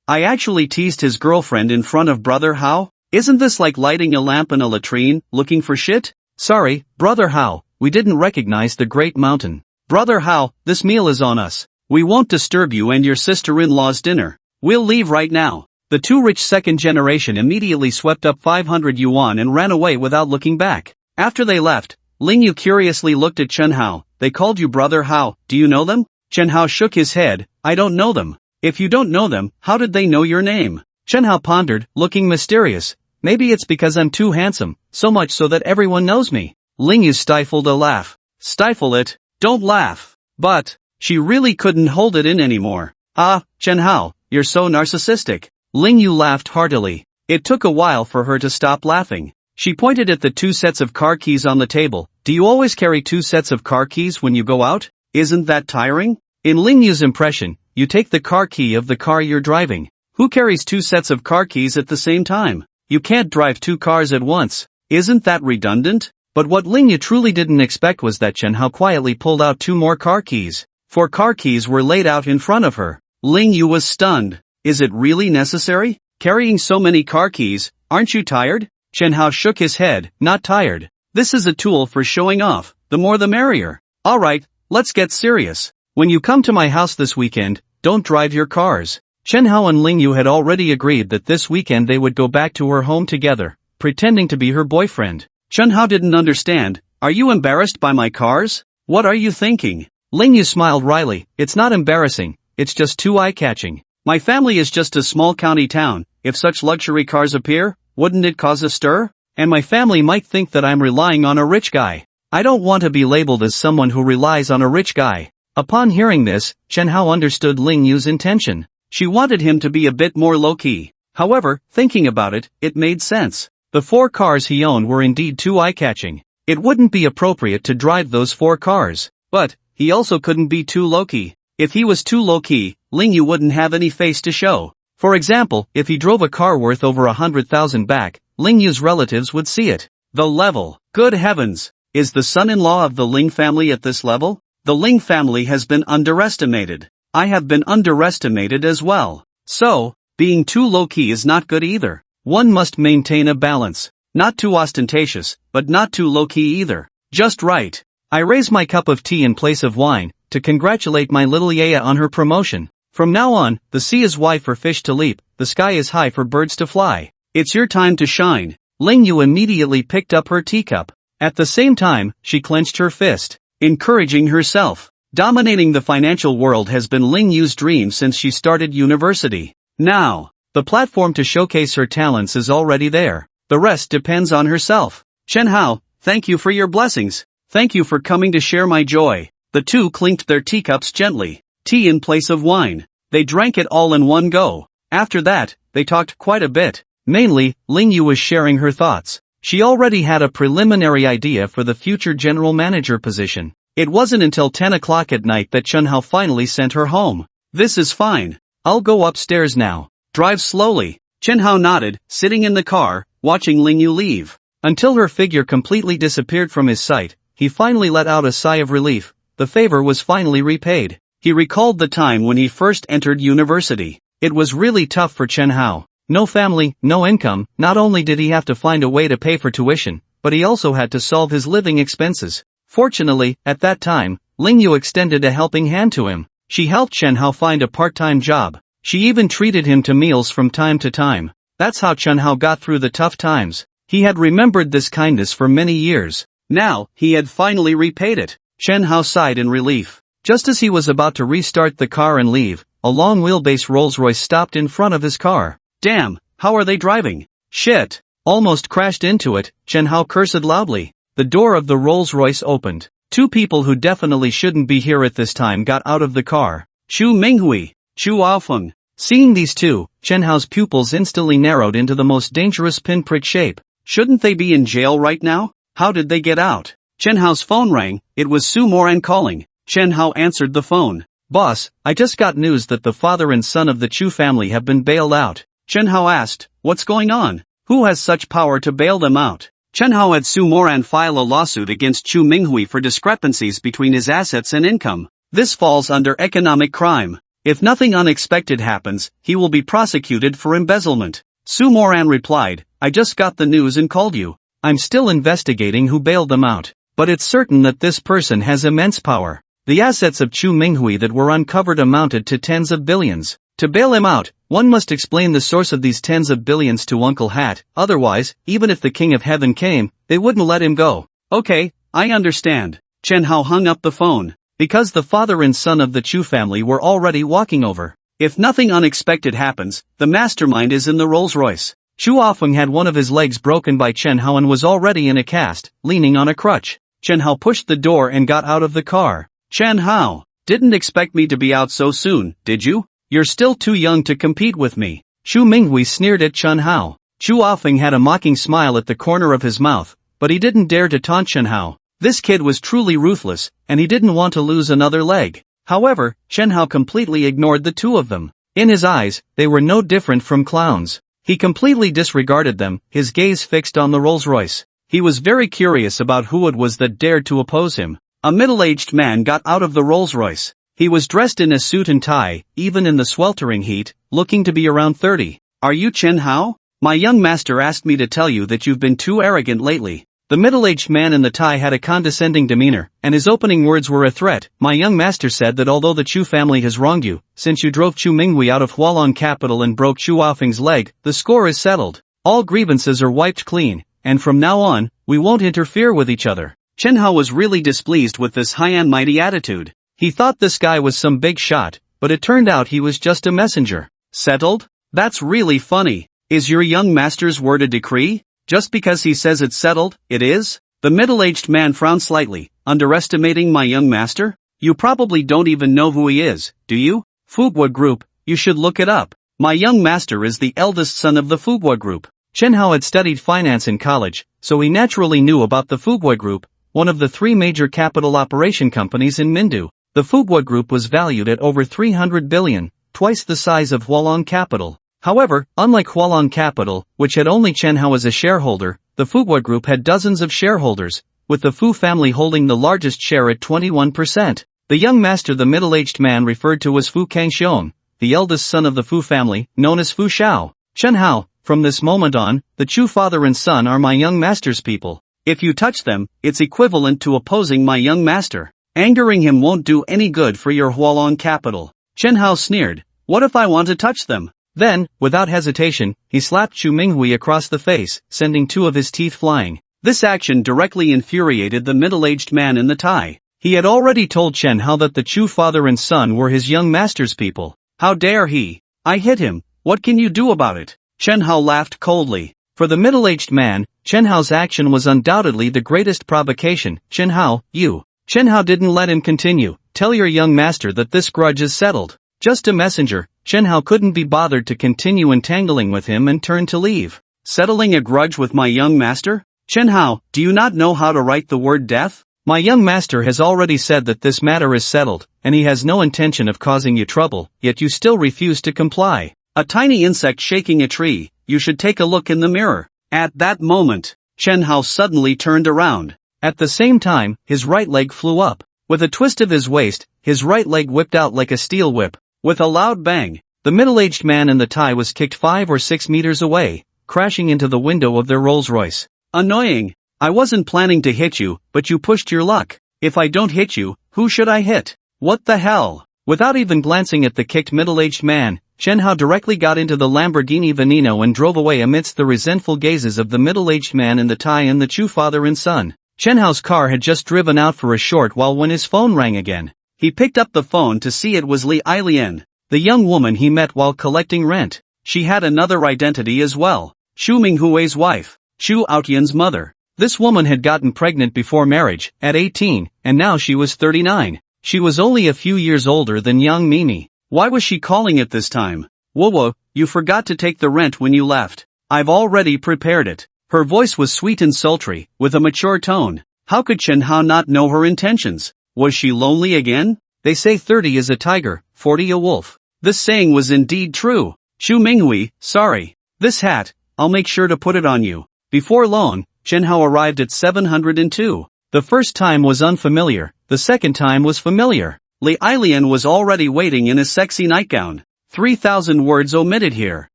I actually teased his girlfriend in front of Brother Hao? Isn't this like lighting a lamp in a latrine, looking for shit? Sorry, Brother Hao, we didn't recognize the great mountain. Brother Hao, this meal is on us. We won't disturb you and your sister-in-law's dinner. We'll leave right now. The two rich second generation immediately swept up 500 yuan and ran away without looking back. After they left, Ling Yu curiously looked at Chen Hao. They called you Brother Hao, do you know them? Chen Hao shook his head. I don't know them. If you don't know them, how did they know your name? Chen Hao pondered, looking mysterious. Maybe it's because I'm too handsome, so much so that everyone knows me. Ling Yu stifled a laugh. Stifle it, don't laugh. But, she really couldn't hold it in anymore. Ah, Chen Hao, you're so narcissistic. Ling Yu laughed heartily. It took a while for her to stop laughing. She pointed at the two sets of car keys on the table. Do you always carry two sets of car keys when you go out? Isn't that tiring? In Ling Yu's impression, you take the car key of the car you're driving. Who carries two sets of car keys at the same time? You can't drive two cars at once. Isn't that redundant? But what Ling Yu truly didn't expect was that Chen Hao quietly pulled out two more car keys. 4 car keys were laid out in front of her. Ling Yu was stunned. Is it really necessary? Carrying so many car keys, aren't you tired? Chen Hao shook his head, not tired. This is a tool for showing off, the more the merrier. Alright, let's get serious. When you come to my house this weekend, don't drive your cars. Chen Hao and Ling Yu had already agreed that this weekend they would go back to her home together, pretending to be her boyfriend. Chen Hao didn't understand. Are you embarrassed by my cars? What are you thinking? Ling Yu smiled wryly. It's not embarrassing, it's just too eye-catching. My family is just a small county town. If such luxury cars appear, wouldn't it cause a stir? And my family might think that I'm relying on a rich guy. I don't want to be labeled as someone who relies on a rich guy. Upon hearing this, Chen Hao understood Ling Yu's intention. She wanted him to be a bit more low-key. However, thinking about it, it made sense. The 4 cars he owned were indeed too eye-catching. It wouldn't be appropriate to drive those 4 cars. But, he also couldn't be too low-key. If he was too low-key, Ling Yu wouldn't have any face to show. For example, if he drove a car worth over 100,000 back, Ling Yu's relatives would see it. The level. Good heavens! Is the son-in-law of the Ling family at this level? The Ling family has been underestimated. I have been underestimated as well. So, being too low-key is not good either. One must maintain a balance. Not too ostentatious, but not too low-key either. Just right. I raise my cup of tea in place of wine, to congratulate my little Yaya on her promotion. From now on, the sea is wide for fish to leap, the sky is high for birds to fly. It's your time to shine. Ling Yu immediately picked up her teacup. At the same time, she clenched her fist, encouraging herself. Dominating the financial world has been Ling Yu's dream since she started university. Now, the platform to showcase her talents is already there. The rest depends on herself. Chen Hao, thank you for your blessings. Thank you for coming to share my joy. The two clinked their teacups gently. Tea in place of wine. They drank it all in one go. After that, they talked quite a bit. Mainly, Ling Yu was sharing her thoughts. She already had a preliminary idea for the future general manager position. It wasn't until 10 o'clock at night that Chen Hao finally sent her home. This is fine. I'll go upstairs now. Drive slowly. Chen Hao nodded, sitting in the car, watching Ling Yu leave. Until her figure completely disappeared from his sight, he finally let out a sigh of relief. The favor was finally repaid. He recalled the time when he first entered university. It was really tough for Chen Hao. No family, no income. Not only did he have to find a way to pay for tuition, but he also had to solve his living expenses. Fortunately, at that time, Ling Yu extended a helping hand to him. She helped Chen Hao find a part-time job. She even treated him to meals from time to time. That's how Chen Hao got through the tough times. He had remembered this kindness for many years. Now, he had finally repaid it. Chen Hao sighed in relief. Just as he was about to restart the car and leave, a long-wheelbase Rolls-Royce stopped in front of his car. Damn, how are they driving? Shit! Almost crashed into it, Chen Hao cursed loudly. The door of the Rolls-Royce opened. 2 people who definitely shouldn't be here at this time got out of the car. Chu Minghui, Chu Aofeng. Seeing these two, Chen Hao's pupils instantly narrowed into the most dangerous pinprick shape. Shouldn't they be in jail right now? How did they get out? Chen Hao's phone rang. It was Su Moran calling. Chen Hao answered the phone. Boss, I just got news that the father and son of the Chu family have been bailed out. Chen Hao asked, what's going on? Who has such power to bail them out? Chen Hao had Su Moran file a lawsuit against Chu Minghui for discrepancies between his assets and income. This falls under economic crime. If nothing unexpected happens, he will be prosecuted for embezzlement. Su Moran replied, I just got the news and called you. I'm still investigating who bailed them out. But it's certain that this person has immense power. The assets of Chu Minghui that were uncovered amounted to tens of billions. To bail him out, one must explain the source of these tens of billions to Uncle Hat, otherwise, even if the King of Heaven came, they wouldn't let him go. Okay, I understand. Chen Hao hung up the phone. Because the father and son of the Chu family were already walking over. If nothing unexpected happens, the mastermind is in the Rolls-Royce. Chu Aofeng had one of his legs broken by Chen Hao and was already in a cast, leaning on a crutch. Chen Hao pushed the door and got out of the car. Chen Hao, didn't expect me to be out so soon, did you? You're still too young to compete with me. Chu Minghui sneered at Chen Hao. Chu Aofeng had a mocking smile at the corner of his mouth, but he didn't dare to taunt Chen Hao. This kid was truly ruthless, and he didn't want to lose another leg. However, Chen Hao completely ignored the two of them. In his eyes, they were no different from clowns. He completely disregarded them, his gaze fixed on the Rolls-Royce. He was very curious about who it was that dared to oppose him. A middle-aged man got out of the Rolls-Royce. He was dressed in a suit and tie, even in the sweltering heat, looking to be around 30. Are you Chen Hao? My young master asked me to tell you that you've been too arrogant lately. The middle-aged man in the tie had a condescending demeanor, and his opening words were a threat. My young master said that although the Chu family has wronged you, since you drove Chu Minghui out of Hualong capital and broke Chu Aofeng's leg, the score is settled. All grievances are wiped clean, and from now on, we won't interfere with each other. Chen Hao was really displeased with this high and mighty attitude. He thought this guy was some big shot, but it turned out he was just a messenger. Settled? That's really funny. Is your young master's word a decree? Just because he says it's settled, it is? The middle-aged man frowned slightly, underestimating my young master? You probably don't even know who he is, do you? Fugwa Group, you should look it up. My young master is the eldest son of the Fugwa Group. Chen Hao had studied finance in college, so he naturally knew about the Fugwa Group, one of the 3 major capital operation companies in Mindu. The Fugwa Group was valued at over 300 billion, twice the size of Hualong Capital. However, unlike Hualong Capital, which had only Chen Hao as a shareholder, the Fugwa Group had dozens of shareholders, with the Fu family holding the largest share at 21%. The young master the middle-aged man referred to was Fu Kangxiong, the eldest son of the Fu family, known as Fu Shao. Chen Hao, from this moment on, the Chu father and son are my young master's people. If you touch them, it's equivalent to opposing my young master. Angering him won't do any good for your Hualong capital. Chen Hao sneered. What if I want to touch them? Then, without hesitation, he slapped Chu Minghui across the face, sending 2 of his teeth flying. This action directly infuriated the middle-aged man in the tie. He had already told Chen Hao that the Chu father and son were his young master's people. How dare he? I hit him. What can you do about it? Chen Hao laughed coldly. For the middle-aged man, Chen Hao's action was undoubtedly the greatest provocation. Chen Hao, you. Chen Hao didn't let him continue. Tell your young master that this grudge is settled. Just a messenger. Chen Hao couldn't be bothered to continue entangling with him and turned to leave. Settling a grudge with my young master? Chen Hao, do you not know how to write the word death? My young master has already said that this matter is settled, and he has no intention of causing you trouble, yet you still refuse to comply. A tiny insect shaking a tree, you should take a look in the mirror. At that moment, Chen Hao suddenly turned around. At the same time, his right leg flew up. With a twist of his waist, his right leg whipped out like a steel whip. With a loud bang, the middle-aged man in the tie was kicked 5 or 6 meters away, crashing into the window of their Rolls-Royce. Annoying. I wasn't planning to hit you, but you pushed your luck. If I don't hit you, who should I hit? What the hell? Without even glancing at the kicked middle-aged man, Chen Hao directly got into the Lamborghini Veneno and drove away amidst the resentful gazes of the middle-aged man in the tie and the Chu father and son. Chen Hao's car had just driven out for a short while when his phone rang again. He picked up the phone to see it was Li Ailian, the young woman he met while collecting rent. She had another identity as well. Xu Minghui's wife, Xu Aotian's mother. This woman had gotten pregnant before marriage, at 18, and now she was 39. She was only a few years older than young Mimi. Why was she calling it this time? Wowo, you forgot to take the rent when you left. I've already prepared it. Her voice was sweet and sultry, with a mature tone. How could Chen Hao not know her intentions? Was she lonely again? They say 30 is a tiger, 40 a wolf. This saying was indeed true. Xu Minghui, sorry. This hat, I'll make sure to put it on you. Before long, Chen Hao arrived at 702. The first time was unfamiliar, the second time was familiar. Li Ailian was already waiting in a sexy nightgown. 3,000 words omitted here.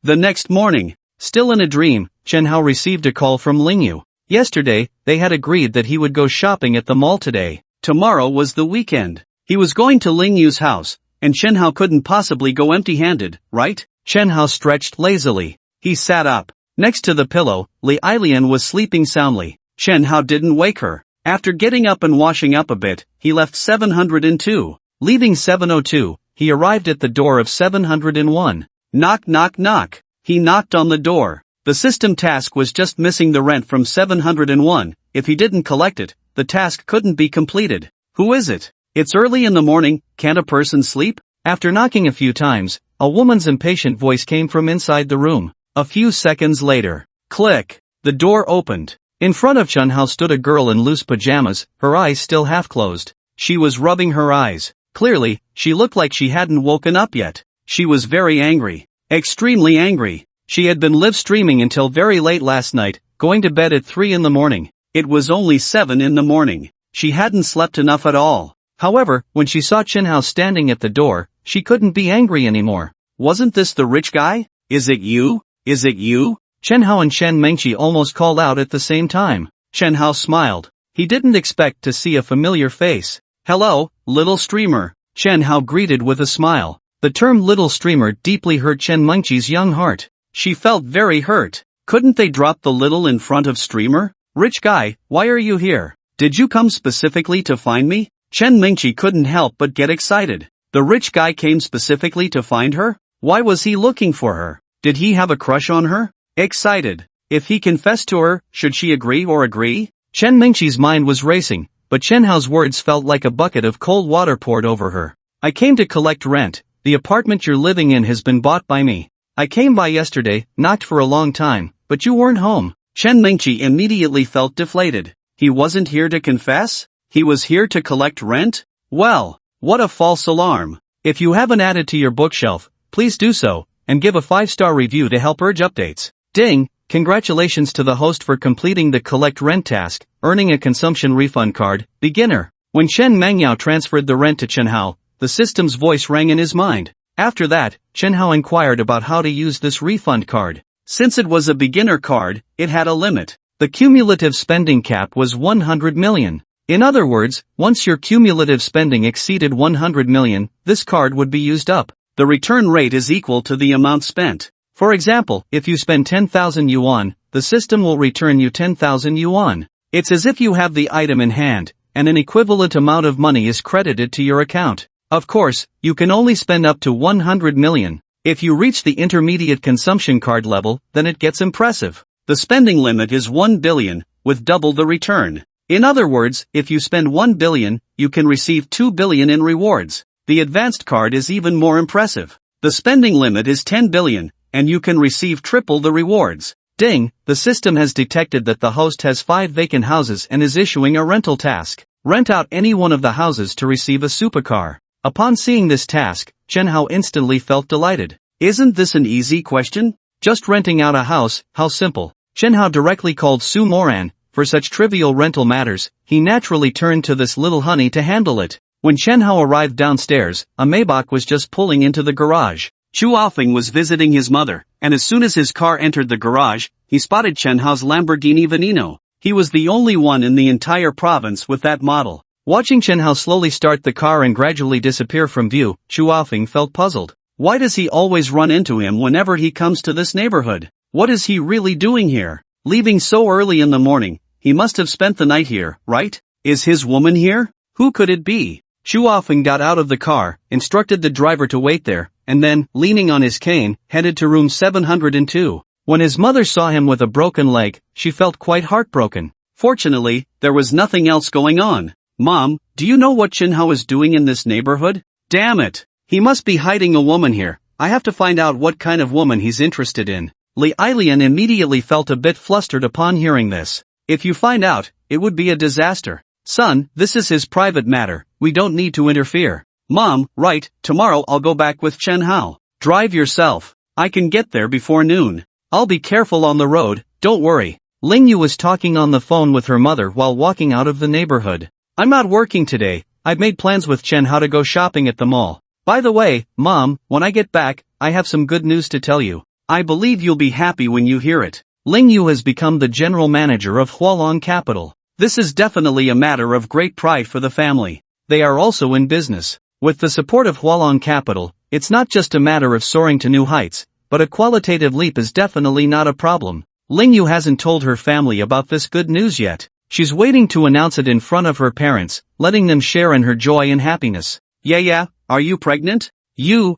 The next morning, still in a dream, Chen Hao received a call from Lingyu. Yesterday, they had agreed that he would go shopping at the mall today. Tomorrow was the weekend. He was going to Lingyu's house, and Chen Hao couldn't possibly go empty-handed, right? Chen Hao stretched lazily. He sat up. Next to the pillow, Li Ailian was sleeping soundly. Chen Hao didn't wake her. After getting up and washing up a bit, he left 702. Leaving 702, he arrived at the door of 701. Knock knock knock. He knocked on the door. The system task was just missing the rent from 701. If he didn't collect it, the task couldn't be completed. Who is it? It's early in the morning, can't a person sleep? After knocking a few times, a woman's impatient voice came from inside the room. A few seconds later, click, the door opened. In front of Chen Hao stood a girl in loose pajamas, her eyes still half closed. She was rubbing her eyes. Clearly, she looked like she hadn't woken up yet. She was very angry. Extremely angry. She had been live streaming until very late last night, going to bed at 3 in the morning. It was only 7 in the morning. She hadn't slept enough at all. However, when she saw Chen Hao standing at the door, she couldn't be angry anymore. Wasn't this the rich guy? Is it you? Is it you? Chen Hao and Chen Mengqi almost called out at the same time. Chen Hao smiled. He didn't expect to see a familiar face. Hello, little streamer, Chen Hao greeted with a smile. The term little streamer deeply hurt Chen Mengqi's young heart. She felt very hurt. Couldn't they drop the little in front of streamer? Rich guy, why are you here? Did you come specifically to find me? Chen Mengqi couldn't help but get excited. The rich guy came specifically to find her? Why was he looking for her? Did he have a crush on her? Excited. If he confessed to her, should she agree or agree? Chen Mengqi's mind was racing, but Chen Hao's words felt like a bucket of cold water poured over her. I came to collect rent. The apartment you're living in has been bought by me. I came by yesterday, knocked for a long time, but you weren't home. Chen Mengqi immediately felt deflated. He wasn't here to confess? He was here to collect rent? Well, what a false alarm. If you haven't added to your bookshelf, please do so, and give a 5-star review to help urge updates. Ding! Congratulations to the host for completing the collect rent task, earning a consumption refund card. Beginner. When Chen Mengyao transferred the rent to Chen Hao, the system's voice rang in his mind. After that, Chen Hao inquired about how to use this refund card. Since it was a beginner card, it had a limit. The cumulative spending cap was 100 million. In other words, once your cumulative spending exceeded 100 million, this card would be used up. The return rate is equal to the amount spent. For example, if you spend 10,000 yuan, the system will return you 10,000 yuan. It's as if you have the item in hand, and an equivalent amount of money is credited to your account. Of course, you can only spend up to 100 million. If you reach the intermediate consumption card level, then it gets impressive. The spending limit is 1 billion, with double the return. In other words, if you spend 1 billion, you can receive 2 billion in rewards. The advanced card is even more impressive. The spending limit is 10 billion. And you can receive triple the rewards. Ding, the system has detected that the host has 5 vacant houses and is issuing a rental task. Rent out any one of the houses to receive a supercar. Upon seeing this task, Chen Hao instantly felt delighted. Isn't this an easy question? Just renting out a house, how simple. Chen Hao directly called Su Moran. For such trivial rental matters, he naturally turned to this little honey to handle it. When Chen Hao arrived downstairs, a Maybach was just pulling into the garage. Chu Aofeng was visiting his mother, and as soon as his car entered the garage, he spotted Chen Hao's Lamborghini Veneno. He was the only one in the entire province with that model. Watching Chen Hao slowly start the car and gradually disappear from view, Chu Aofeng felt puzzled. Why does he always run into him whenever he comes to this neighborhood? What is he really doing here? Leaving so early in the morning, he must have spent the night here, right? Is his woman here? Who could it be? Chu Aofeng got out of the car, instructed the driver to wait there, and then, leaning on his cane, headed to room 702. When his mother saw him with a broken leg, she felt quite heartbroken. Fortunately, there was nothing else going on. Mom, do you know what Chen Hao is doing in this neighborhood? Damn it! He must be hiding a woman here. I have to find out what kind of woman he's interested in. Li Ailian immediately felt a bit flustered upon hearing this. If you find out, it would be a disaster. Son, this is his private matter, we don't need to interfere. Mom, right, tomorrow I'll go back with Chen Hao. Drive yourself. I can get there before noon. I'll be careful on the road, don't worry. Ling Yu was talking on the phone with her mother while walking out of the neighborhood. I'm not working today, I've made plans with Chen Hao to go shopping at the mall. By the way, Mom, when I get back, I have some good news to tell you. I believe you'll be happy when you hear it. Ling Yu has become the general manager of Hualong Capital. This is definitely a matter of great pride for the family. They are also in business. With the support of Hualong Capital, it's not just a matter of soaring to new heights, but a qualitative leap is definitely not a problem. Ling Yu hasn't told her family about this good news yet. She's waiting to announce it in front of her parents, letting them share in her joy and happiness. Yeah, are you pregnant? You.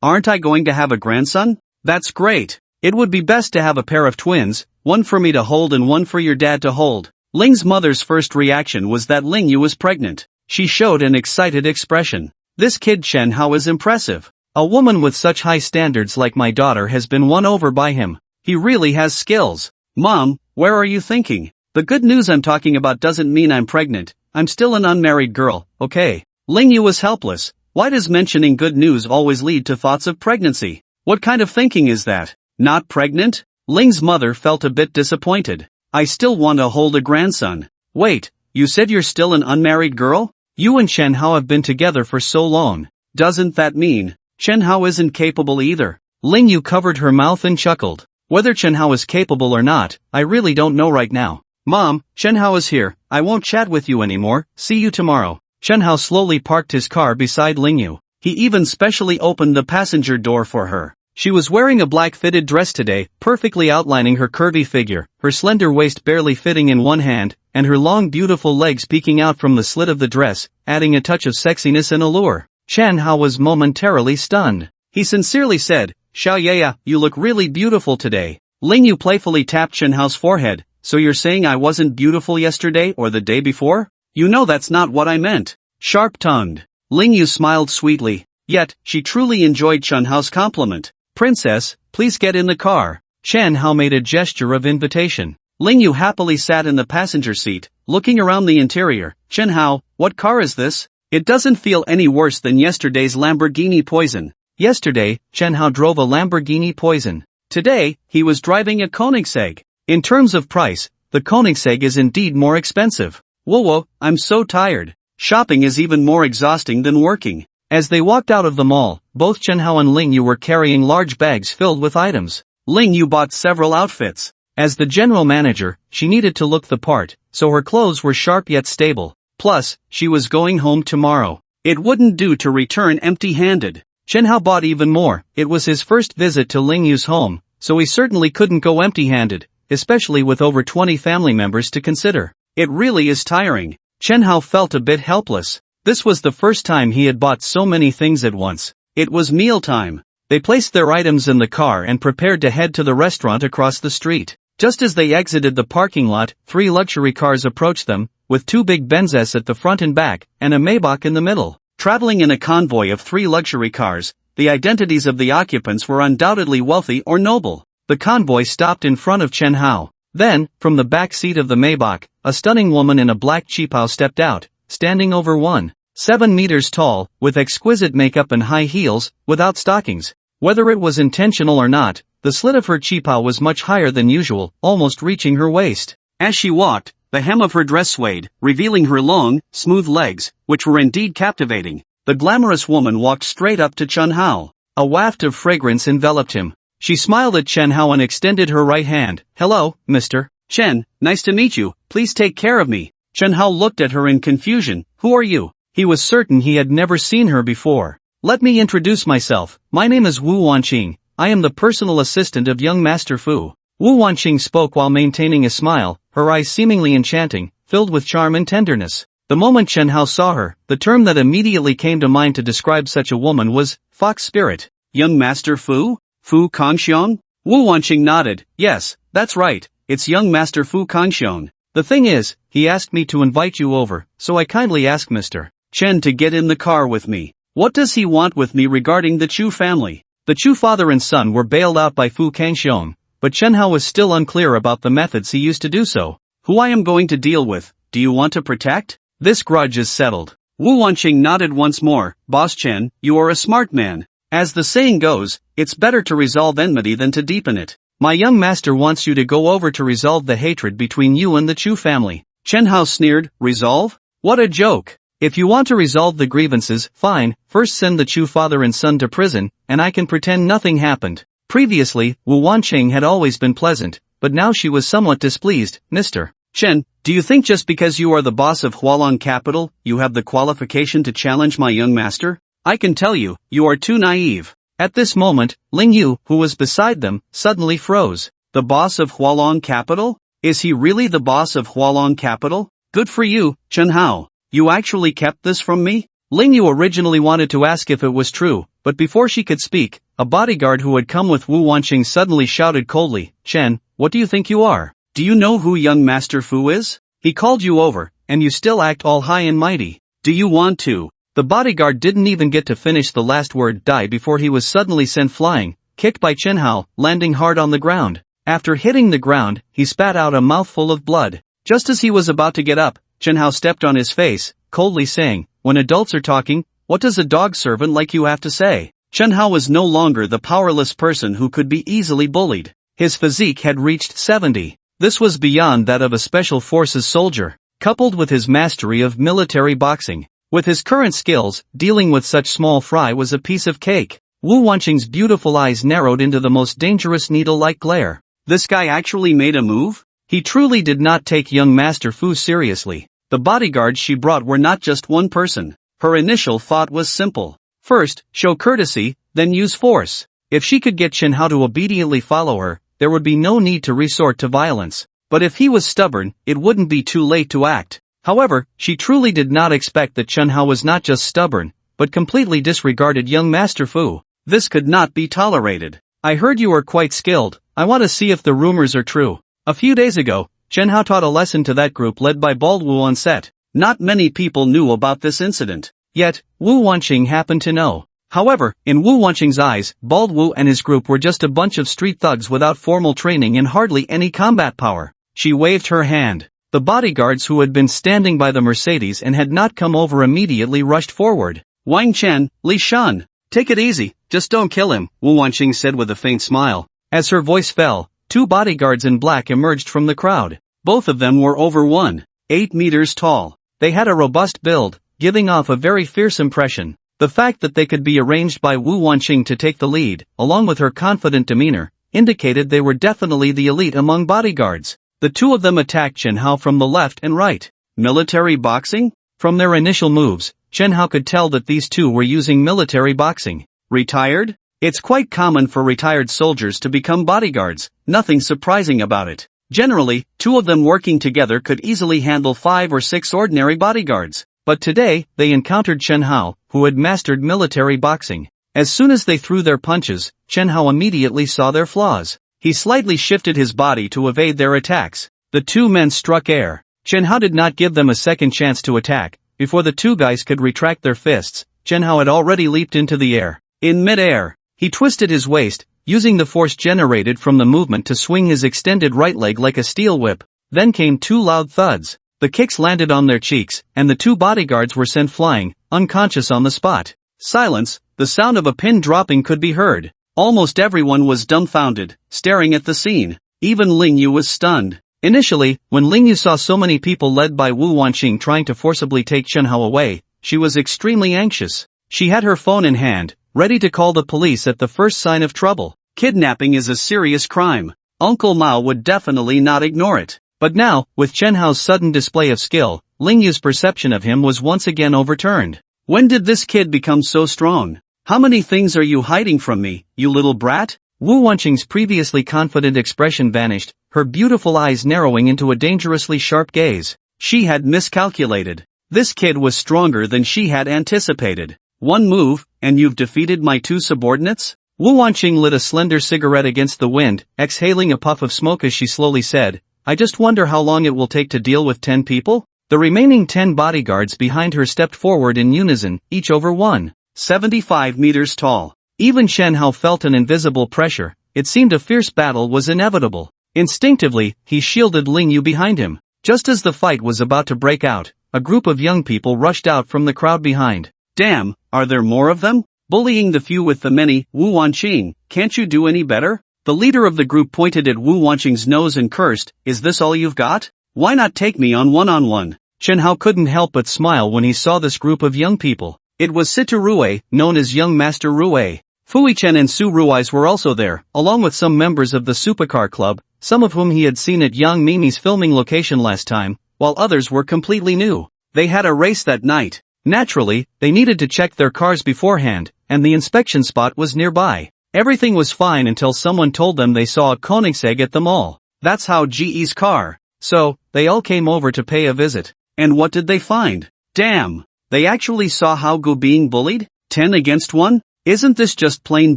Aren't I going to have a grandson? That's great. It would be best to have a pair of twins, one for me to hold and one for your dad to hold. Ling's mother's first reaction was that Ling Yu was pregnant. She showed an excited expression. This kid Chen Hao is impressive. A woman with such high standards like my daughter has been won over by him. He really has skills. Mom, where are you thinking? The good news I'm talking about doesn't mean I'm pregnant. I'm still an unmarried girl, okay? Ling Yu was helpless. Why does mentioning good news always lead to thoughts of pregnancy? What kind of thinking is that? Not pregnant? Ling's mother felt a bit disappointed. I still want to hold a grandson. Wait, you said you're still an unmarried girl? You and Chen Hao have been together for so long. Doesn't that mean Chen Hao isn't capable either? Ling Yu covered her mouth and chuckled. Whether Chen Hao is capable or not, I really don't know right now. Mom, Chen Hao is here, I won't chat with you anymore, see you tomorrow. Chen Hao slowly parked his car beside Ling Yu. He even specially opened the passenger door for her. She was wearing a black fitted dress today, perfectly outlining her curvy figure, her slender waist barely fitting in one hand, and her long beautiful legs peeking out from the slit of the dress, adding a touch of sexiness and allure. Chen Hao was momentarily stunned. He sincerely said, Xiao Yaya, you look really beautiful today. Ling Yu playfully tapped Chen Hao's forehead. So you're saying I wasn't beautiful yesterday or the day before? You know that's not what I meant. Sharp-tongued. Ling Yu smiled sweetly. Yet, she truly enjoyed Chen Hao's compliment. Princess, please get in the car. Chen Hao made a gesture of invitation. Ling Yu happily sat in the passenger seat, looking around the interior. Chen Hao, what car is this? It doesn't feel any worse than yesterday's Lamborghini Poison. Yesterday, Chen Hao drove a Lamborghini Poison. Today, he was driving a Koenigsegg. In terms of price, the Koenigsegg is indeed more expensive. Whoa, I'm so tired. Shopping is even more exhausting than working. As they walked out of the mall, both Chen Hao and Ling Yu were carrying large bags filled with items. Ling Yu bought several outfits. As the general manager, she needed to look the part, so her clothes were sharp yet stable. Plus, she was going home tomorrow. It wouldn't do to return empty-handed. Chen Hao bought even more. It was his first visit to Ling Yu's home, so he certainly couldn't go empty-handed, especially with over 20 family members to consider. It really is tiring. Chen Hao felt a bit helpless. This was the first time he had bought so many things at once. It was mealtime. They placed their items in the car and prepared to head to the restaurant across the street. Just as they exited the parking lot, 3 luxury cars approached them, with 2 big Benzes at the front and back, and a Maybach in the middle. Traveling in a convoy of 3 luxury cars, the identities of the occupants were undoubtedly wealthy or noble. The convoy stopped in front of Chen Hao. Then, from the back seat of the Maybach, a stunning woman in a black cheapao stepped out, standing over 1.7 meters tall, with exquisite makeup and high heels, without stockings. Whether it was intentional or not, the slit of her cheapao was much higher than usual, almost reaching her waist. As she walked, the hem of her dress swayed, revealing her long, smooth legs, which were indeed captivating. The glamorous woman walked straight up to Chen Hao. A waft of fragrance enveloped him. She smiled at Chen Hao and extended her right hand. Hello, Mr. Chen, nice to meet you, please take care of me. Chen Hao looked at her in confusion. Who are you? He was certain he had never seen her before. Let me introduce myself. My name is Wu Wanqing. I am the personal assistant of young Master Fu. Wu Wanqing spoke while maintaining a smile, her eyes seemingly enchanting, filled with charm and tenderness. The moment Chen Hao saw her, the term that immediately came to mind to describe such a woman was fox spirit. Young Master Fu? Fu Kangxiong? Wu Wanqing nodded. Yes, that's right, it's young Master Fu Kangxiong. The thing is, he asked me to invite you over, so I kindly asked Mr. Chen to get in the car with me. What does he want with me regarding the Chu family? The Chu father and son were bailed out by Fu Kangxiong, but Chen Hao was still unclear about the methods he used to do so. Who I am going to deal with, do you want to protect? This grudge is settled. Wu Wanqing nodded once more. Boss Chen, you are a smart man. As the saying goes, it's better to resolve enmity than to deepen it. My young master wants you to go over to resolve the hatred between you and the Chu family. Chen Hao sneered. Resolve? What a joke. If you want to resolve the grievances, fine, first send the Chu father and son to prison, and I can pretend nothing happened. Previously, Wu Wanqing had always been pleasant, but now she was somewhat displeased. Mr. Chen, do you think just because you are the boss of Hualong Capital, you have the qualification to challenge my young master? I can tell you, you are too naive. At this moment, Ling Yu, who was beside them, suddenly froze. The boss of Hualong Capital? Is he really the boss of Hualong Capital? Good for you, Chen Hao. You actually kept this from me? Ling Yu originally wanted to ask if it was true, but before she could speak, a bodyguard who had come with Wu Wanqing suddenly shouted coldly, Chen, what do you think you are? Do you know who young Master Fu is? He called you over, and you still act all high and mighty. Do you want to? The bodyguard didn't even get to finish the last word die before he was suddenly sent flying, kicked by Chen Hao, landing hard on the ground. After hitting the ground, he spat out a mouthful of blood. Just as he was about to get up, Chen Hao stepped on his face, coldly saying, when adults are talking, what does a dog servant like you have to say? Chen Hao was no longer the powerless person who could be easily bullied. His physique had reached 70. This was beyond that of a special forces soldier, coupled with his mastery of military boxing. With his current skills, dealing with such small fry was a piece of cake. Wu Wanqing's beautiful eyes narrowed into the most dangerous needle-like glare. This guy actually made a move? He truly did not take young Master Fu seriously. The bodyguards she brought were not just one person. Her initial thought was simple. First, show courtesy, then use force. If she could get Chen Hao to obediently follow her, there would be no need to resort to violence. But if he was stubborn, it wouldn't be too late to act. However, she truly did not expect that Chen Hao was not just stubborn, but completely disregarded young Master Fu. This could not be tolerated. I heard you are quite skilled. I want to see if the rumors are true. A few days ago, Chen Hao taught a lesson to that group led by Bald Wu on set. Not many people knew about this incident. Yet, Wu Wanqing happened to know. However, in Wu Wanqing's eyes, Bald Wu and his group were just a bunch of street thugs without formal training and hardly any combat power. She waved her hand. The bodyguards who had been standing by the Mercedes and had not come over immediately rushed forward. Wang Chen, Li Shan, take it easy, just don't kill him, Wu Wanqing said with a faint smile. As her voice fell, two bodyguards in black emerged from the crowd. Both of them were over 1.8 meters tall. They had a robust build, giving off a very fierce impression. The fact that they could be arranged by Wu Wanqing to take the lead, along with her confident demeanor, indicated they were definitely the elite among bodyguards. The two of them attacked Chen Hao from the left and right. Military boxing? From their initial moves, Chen Hao could tell that these two were using military boxing. Retired? It's quite common for retired soldiers to become bodyguards, nothing surprising about it. Generally, two of them working together could easily handle 5 or 6 ordinary bodyguards. But today, they encountered Chen Hao, who had mastered military boxing. As soon as they threw their punches, Chen Hao immediately saw their flaws. He slightly shifted his body to evade their attacks. The two men struck air. Chen Hao did not give them a second chance to attack. Before the two guys could retract their fists, Chen Hao had already leaped into the air. In mid-air, he twisted his waist, using the force generated from the movement to swing his extended right leg like a steel whip. Then came two loud thuds. The kicks landed on their cheeks, and the two bodyguards were sent flying, unconscious on the spot. Silence, the sound of a pin dropping could be heard. Almost everyone was dumbfounded, staring at the scene. Even Ling Yu was stunned. Initially, when Ling Yu saw so many people led by Wu Wanqing trying to forcibly take Chen Hao away, she was extremely anxious. She had her phone in hand, ready to call the police at the first sign of trouble. Kidnapping is a serious crime. Uncle Mao would definitely not ignore it. But now, with Chen Hao's sudden display of skill, Ling Yu's perception of him was once again overturned. When did this kid become so strong? How many things are you hiding from me, you little brat? Wu Wanqing's previously confident expression vanished, her beautiful eyes narrowing into a dangerously sharp gaze. She had miscalculated. This kid was stronger than she had anticipated. One move, and you've defeated my two subordinates? Wu Wanqing lit a slender cigarette against the wind, exhaling a puff of smoke as she slowly said, I just wonder how long it will take to deal with 10 people? The remaining 10 bodyguards behind her stepped forward in unison, each over 1.75 meters tall. Even Chen Hao felt an invisible pressure. It seemed a fierce battle was inevitable. Instinctively, he shielded Ling Yu behind him. Just as the fight was about to break out, a group of young people rushed out from the crowd behind. Damn, are there more of them? Bullying the few with the many, Wu Wanqing, can't you do any better? The leader of the group pointed at Wu Wanqing's nose and cursed, is this all you've got? Why not take me on one-on-one? Chen Hao couldn't help but smile when he saw this group of young people. It was Situ Rue, known as Young Master Rue. Fui Chen and Su Rui's were also there, along with some members of the supercar club, some of whom he had seen at Yang Mimi's filming location last time, while others were completely new. They had a race that night. Naturally, they needed to check their cars beforehand, and the inspection spot was nearby. Everything was fine until someone told them they saw a Koenigsegg at the mall. That's how GE's car. So, they all came over to pay a visit. And what did they find? Damn! They actually saw Hao Gu being bullied? 10 against 1? Isn't this just plain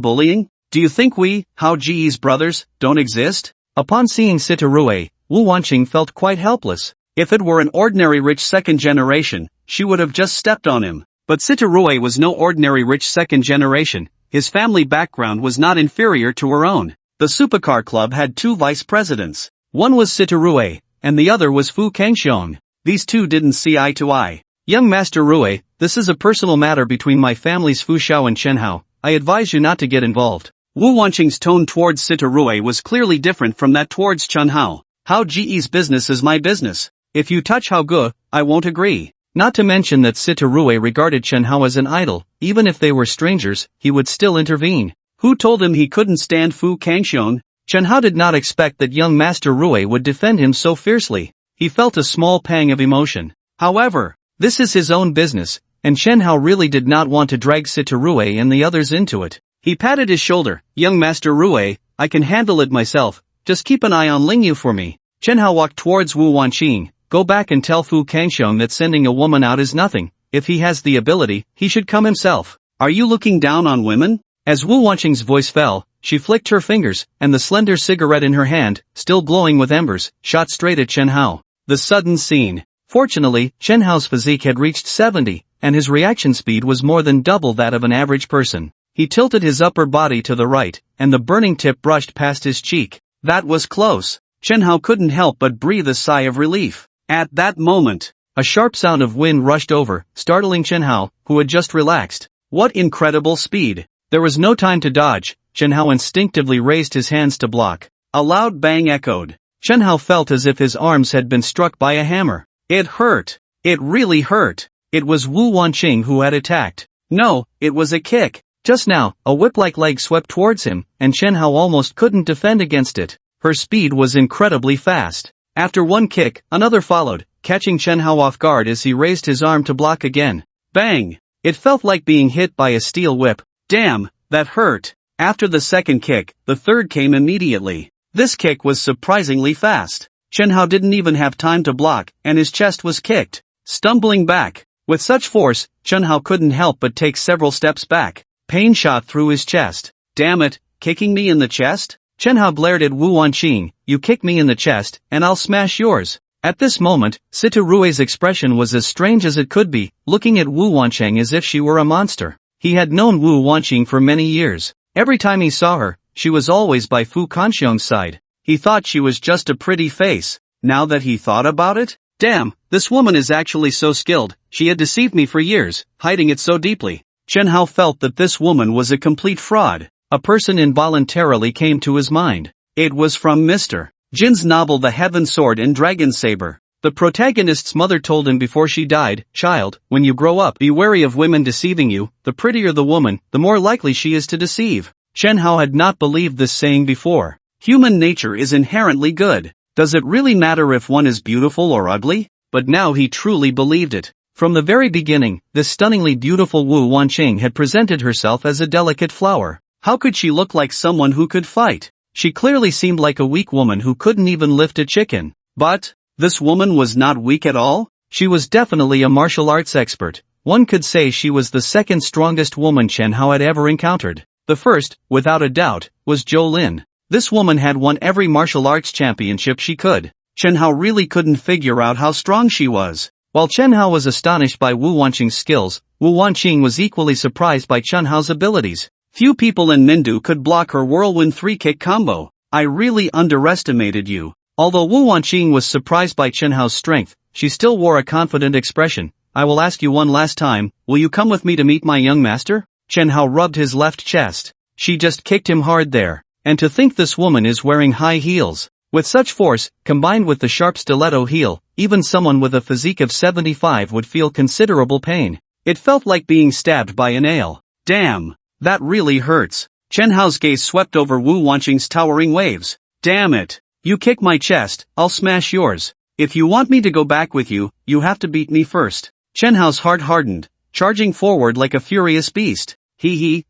bullying? Do you think we, Hao GE's brothers, don't exist? Upon seeing Situ Rue, Wu Wanqing felt quite helpless. If it were an ordinary rich second generation, she would have just stepped on him. But Situ Rue was no ordinary rich second generation. His family background was not inferior to her own. The supercar club had 2 vice presidents. One was Situ Rue, and the other was Fu Kangxiong. These two didn't see eye to eye. Young Master Rue, this is a personal matter between my families Fu Xiao and Chen Hao. I advise you not to get involved. Wu Wanqing's tone towards Situ Rue was clearly different from that towards Chen Hao. Hao GE's business is my business. If you touch Hao Gu, I won't agree. Not to mention that Situ Rue regarded Chen Hao as an idol. Even if they were strangers, he would still intervene. Who told him he couldn't stand Fu Kangxiong? Chen Hao did not expect that young Master Rui would defend him so fiercely. He felt a small pang of emotion. However, this is his own business, and Chen Hao really did not want to drag Sister Rui and the others into it. He patted his shoulder. Young Master Rui, I can handle it myself, just keep an eye on Lingyu for me. Chen Hao walked towards Wu Wanqing. Go back and tell Fu Kangxiong that sending a woman out is nothing. If he has the ability, he should come himself. Are you looking down on women? As Wu Wanqing's voice fell, she flicked her fingers, and the slender cigarette in her hand, still glowing with embers, shot straight at Chen Hao. The sudden scene. Fortunately, Chen Hao's physique had reached 70, and his reaction speed was more than double that of an average person. He tilted his upper body to the right, and the burning tip brushed past his cheek. That was close. Chen Hao couldn't help but breathe a sigh of relief. At that moment, a sharp sound of wind rushed over, startling Chen Hao, who had just relaxed. What incredible speed! There was no time to dodge. Chen Hao instinctively raised his hands to block. A loud bang echoed. Chen Hao felt as if his arms had been struck by a hammer. It hurt. It really hurt. It was Wu Wanqing who had attacked. No, it was a kick. Just now, a whip-like leg swept towards him, and Chen Hao almost couldn't defend against it. Her speed was incredibly fast. After one kick, another followed, catching Chen Hao off guard as he raised his arm to block again. Bang! It felt like being hit by a steel whip. Damn, that hurt. After the second kick, the third came immediately. This kick was surprisingly fast. Chen Hao didn't even have time to block, and his chest was kicked. Stumbling back. With such force, Chen Hao couldn't help but take several steps back. Pain shot through his chest. Damn it, kicking me in the chest? Chen Hao glared at Wu Wanqing. You kick me in the chest, and I'll smash yours. At this moment, Sister Rui's expression was as strange as it could be, looking at Wu Wanqing as if she were a monster. He had known Wu Wanqing for many years. Every time he saw her, she was always by Fu Kangxiong's side. He thought she was just a pretty face. Now that he thought about it, damn, this woman is actually so skilled. She had deceived me for years, hiding it so deeply. Chen Hao felt that this woman was a complete fraud. A person involuntarily came to his mind. It was from Mr. Jin's novel The Heaven Sword and Dragon Saber. The protagonist's mother told him before she died, "Child, when you grow up, be wary of women deceiving you. The prettier the woman, the more likely she is to deceive." Chen Hao had not believed this saying before. Human nature is inherently good. Does it really matter if one is beautiful or ugly? But now he truly believed it. From the very beginning, this stunningly beautiful Wu Wanqing had presented herself as a delicate flower. How could she look like someone who could fight? She clearly seemed like a weak woman who couldn't even lift a chicken. But this woman was not weak at all. She was definitely a martial arts expert. One could say she was the second strongest woman Chen Hao had ever encountered. The first, without a doubt, was Zhou Lin. This woman had won every martial arts championship she could. Chen Hao really couldn't figure out how strong she was. While Chen Hao was astonished by Wu Wanqing's skills, Wu Wanqing was equally surprised by Chen Hao's abilities. Few people in Mindu could block her whirlwind 3-kick combo. I really underestimated you. Although Wu Wanqing was surprised by Chen Hao's strength, she still wore a confident expression. I will ask you one last time, will you come with me to meet my young master? Chen Hao rubbed his left chest. She just kicked him hard there. And to think this woman is wearing high heels. With such force, combined with the sharp stiletto heel, even someone with a physique of 75 would feel considerable pain. It felt like being stabbed by a nail. Damn, that really hurts. Chen Hao's gaze swept over Wu Wanqing's towering waves. Damn it. You kick my chest, I'll smash yours. If you want me to go back with you, you have to beat me first. Chen Hao's heart hardened, charging forward like a furious beast.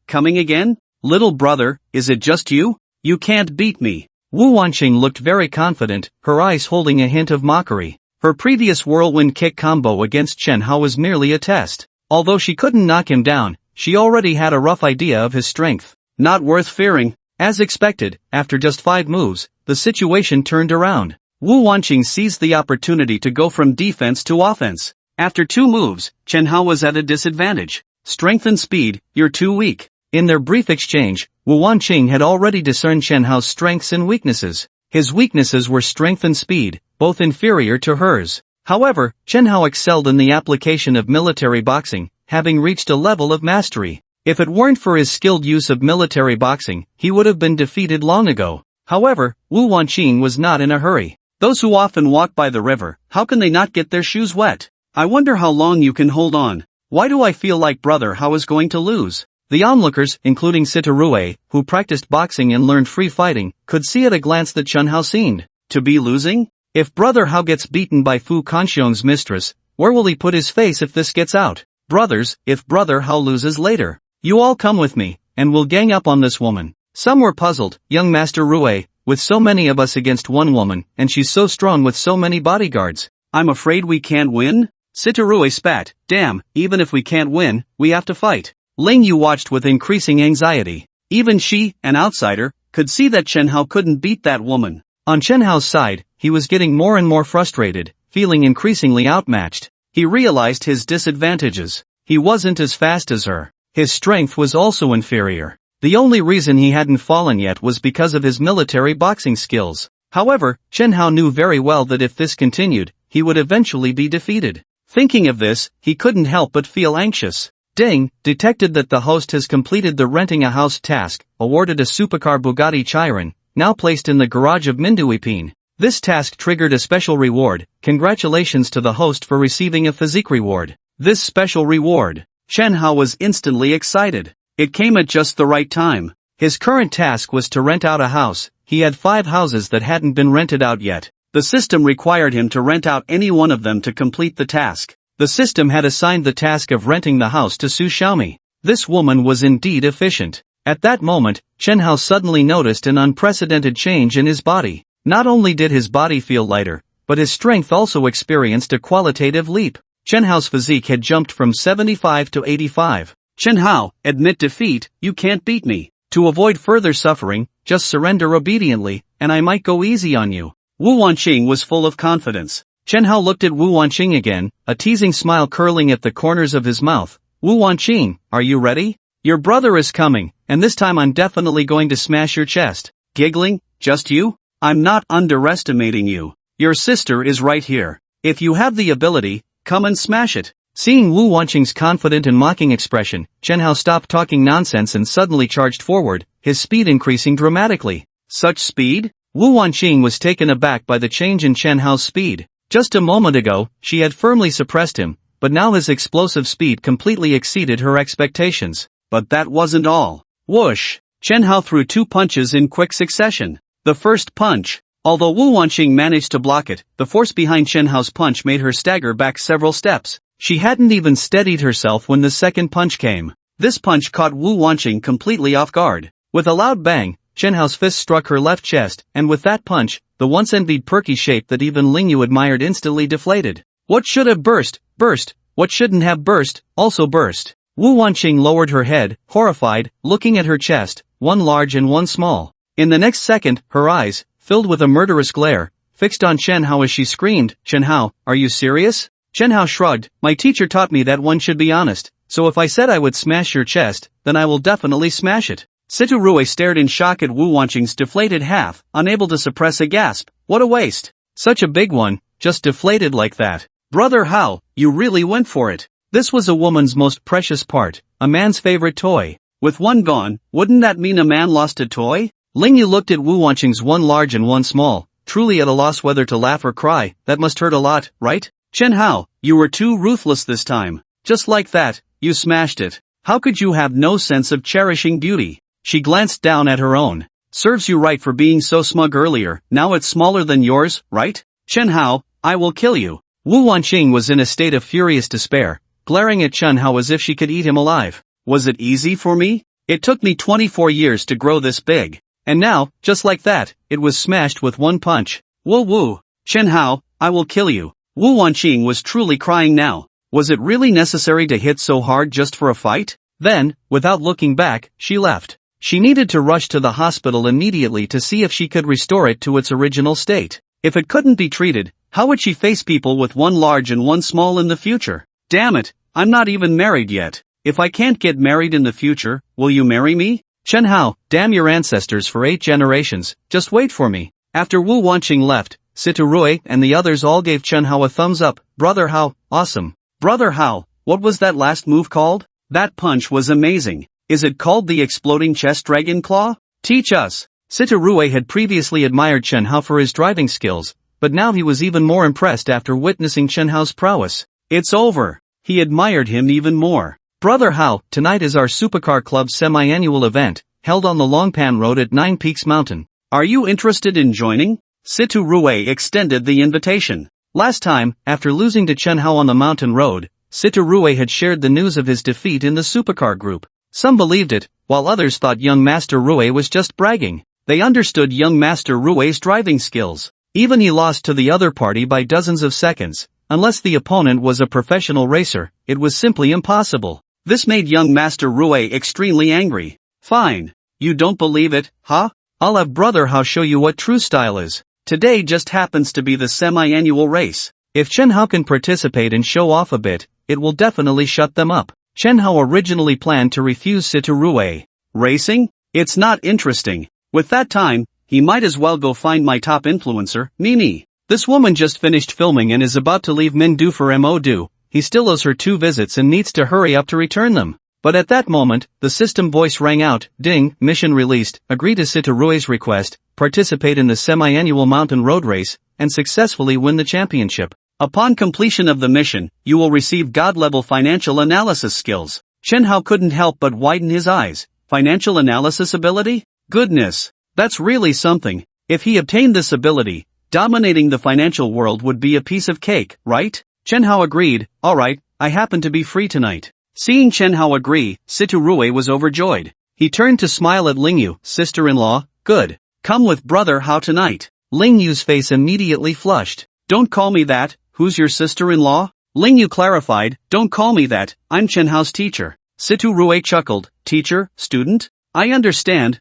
Coming again? Little brother, is it just you? You can't beat me. Wu Wanqing looked very confident, her eyes holding a hint of mockery. Her previous whirlwind kick combo against Chen Hao was merely a test. Although she couldn't knock him down, she already had a rough idea of his strength. Not worth fearing. As expected, after just 5 moves, the situation turned around. Wu Wanqing seized the opportunity to go from defense to offense. After 2 moves, Chen Hao was at a disadvantage. Strength and speed, you're too weak. In their brief exchange, Wu Wanqing had already discerned Chen Hao's strengths and weaknesses. His weaknesses were strength and speed, both inferior to hers. However, Chen Hao excelled in the application of military boxing, having reached a level of mastery. If it weren't for his skilled use of military boxing, he would have been defeated long ago. However, Wu Wanqing was not in a hurry. Those who often walk by the river, how can they not get their shoes wet? I wonder how long you can hold on. Why do I feel like Brother Hao is going to lose? The onlookers, including Sitaruei, who practiced boxing and learned free fighting, could see at a glance that Chen Hao seemed to be losing. If Brother Hao gets beaten by Fu Kanxiong's mistress, where will he put his face if this gets out? Brothers, if Brother Hao loses later, you all come with me, and we'll gang up on this woman. Some were puzzled. Young Master Rue, with so many of us against one woman, and she's so strong with so many bodyguards. I'm afraid we can't win? Sitaruei spat. Damn, even if we can't win, we have to fight. Ling Yu watched with increasing anxiety. Even she, an outsider, could see that Chen Hao couldn't beat that woman. On Chen Hao's side, he was getting more and more frustrated, feeling increasingly outmatched. He realized his disadvantages. He wasn't as fast as her. His strength was also inferior. The only reason he hadn't fallen yet was because of his military boxing skills. However, Chen Hao knew very well that if this continued, he would eventually be defeated. Thinking of this, he couldn't help but feel anxious. Ding, detected that the host has completed the renting a house task, awarded a supercar Bugatti Chiron, now placed in the garage of Minduipine. This task triggered a special reward. Congratulations to the host for receiving a physique reward. This special reward. Chen Hao was instantly excited. It came at just the right time. His current task was to rent out a house. He had 5 houses that hadn't been rented out yet. The system required him to rent out any one of them to complete the task. The system had assigned the task of renting the house to Su Xiaomi. This woman was indeed efficient. At that moment, Chen Hao suddenly noticed an unprecedented change in his body. Not only did his body feel lighter, but his strength also experienced a qualitative leap. Chen Hao's physique had jumped from 75 to 85. Chen Hao, admit defeat, you can't beat me. To avoid further suffering, just surrender obediently, and I might go easy on you. Wu Wanqing was full of confidence. Chen Hao looked at Wu Wanqing again, a teasing smile curling at the corners of his mouth. Wu Wanqing, are you ready? Your brother is coming, and this time I'm definitely going to smash your chest. Giggling, just you? I'm not underestimating you. Your sister is right here. If you have the ability, come and smash it. Seeing Wu Wanqing's confident and mocking expression, Chen Hao stopped talking nonsense and suddenly charged forward, his speed increasing dramatically. Such speed? Wu Wanqing was taken aback by the change in Chen Hao's speed. Just a moment ago, she had firmly suppressed him, but now his explosive speed completely exceeded her expectations. But that wasn't all. Whoosh! Chen Hao threw 2 punches in quick succession. The first punch. Although Wu Wanqing managed to block it, the force behind Chen Hao's punch made her stagger back several steps. She hadn't even steadied herself when the second punch came. This punch caught Wu Wanqing completely off guard. With a loud bang, Chen Hao's fist struck her left chest, and with that punch, the once envied perky shape that even Ling Yu admired instantly deflated. What should have burst. What shouldn't have burst, also burst. Wu Wanqing lowered her head, horrified, looking at her chest, one large and one small. In the next second, her eyes, filled with a murderous glare, fixed on Chen Hao as she screamed, Chen Hao, are you serious? Chen Hao shrugged, my teacher taught me that one should be honest, so if I said I would smash your chest, then I will definitely smash it. Sitaruei stared in shock at Wu Wanqing's deflated half, unable to suppress a gasp. What a waste. Such a big one, just deflated like that. Brother Hao, you really went for it. This was a woman's most precious part, a man's favorite toy. With one gone, wouldn't that mean a man lost a toy? Ling Yu looked at Wu Wanqing's one large and one small, truly at a loss whether to laugh or cry. That must hurt a lot, right? Chen Hao, you were too ruthless this time. Just like that, you smashed it. How could you have no sense of cherishing beauty? She glanced down at her own. Serves you right for being so smug earlier, now it's smaller than yours, right? Chen Hao, I will kill you. Wu Wanqing was in a state of furious despair, glaring at Chen Hao as if she could eat him alive. Was it easy for me? It took me 24 years to grow this big. And now, just like that, it was smashed with one punch. Woo. Chen Hao, I will kill you. Wu Wanqing was truly crying now. Was it really necessary to hit so hard just for a fight? Then, without looking back, she left. She needed to rush to the hospital immediately to see if she could restore it to its original state. If it couldn't be treated, how would she face people with one large and one small in the future? Damn it, I'm not even married yet. If I can't get married in the future, will you marry me? Chen Hao, damn your ancestors for 8 generations, just wait for me. After Wu Wanqing left, Sitaruei and the others all gave Chen Hao a thumbs up. Brother Hao, awesome. Brother Hao, what was that last move called? That punch was amazing. Is it called the exploding chest dragon claw? Teach us. Sitaruei had previously admired Chen Hao for his driving skills, but now he was even more impressed after witnessing Chen Hao's prowess. It's over. He admired him even more. Brother Hao, tonight is our Supercar Club's semi-annual event, held on the Longpan Road at Nine Peaks Mountain. Are you interested in joining? Situ Rue extended the invitation. Last time, after losing to Chen Hao on the mountain road, Situ Rue had shared the news of his defeat in the Supercar group. Some believed it, while others thought young Master Rue was just bragging. They understood young Master Rue's driving skills. Even he lost to the other party by dozens of seconds. Unless the opponent was a professional racer, it was simply impossible. This made young Master Rue extremely angry. Fine. You don't believe it, huh? I'll have Brother Hao show you what true style is. Today just happens to be the semi-annual race. If Chen Hao can participate and show off a bit, it will definitely shut them up. Chen Hao originally planned to refuse Situ Rue. Racing? It's not interesting. With that time, he might as well go find my top influencer, Mimi. This woman just finished filming and is about to leave Mindu for Mo-Do. He still owes her 2 visits and needs to hurry up to return them. But at that moment, the system voice rang out, ding, mission released, agree to Situ Rue's request, participate in the semi-annual mountain road race, and successfully win the championship. Upon completion of the mission, you will receive God-level financial analysis skills. Chen Hao couldn't help but widen his eyes. Financial analysis ability? Goodness, that's really something. If he obtained this ability, dominating the financial world would be a piece of cake, right? Chen Hao agreed, alright, I happen to be free tonight. Seeing Chen Hao agree, Situ Rue was overjoyed. He turned to smile at Lingyu, sister-in-law, good. Come with Brother Hao tonight. Lingyu's face immediately flushed. Don't call me that, who's your sister-in-law? Lingyu clarified, don't call me that, I'm Chen Hao's teacher. Situ Rue chuckled, teacher, student? I understand,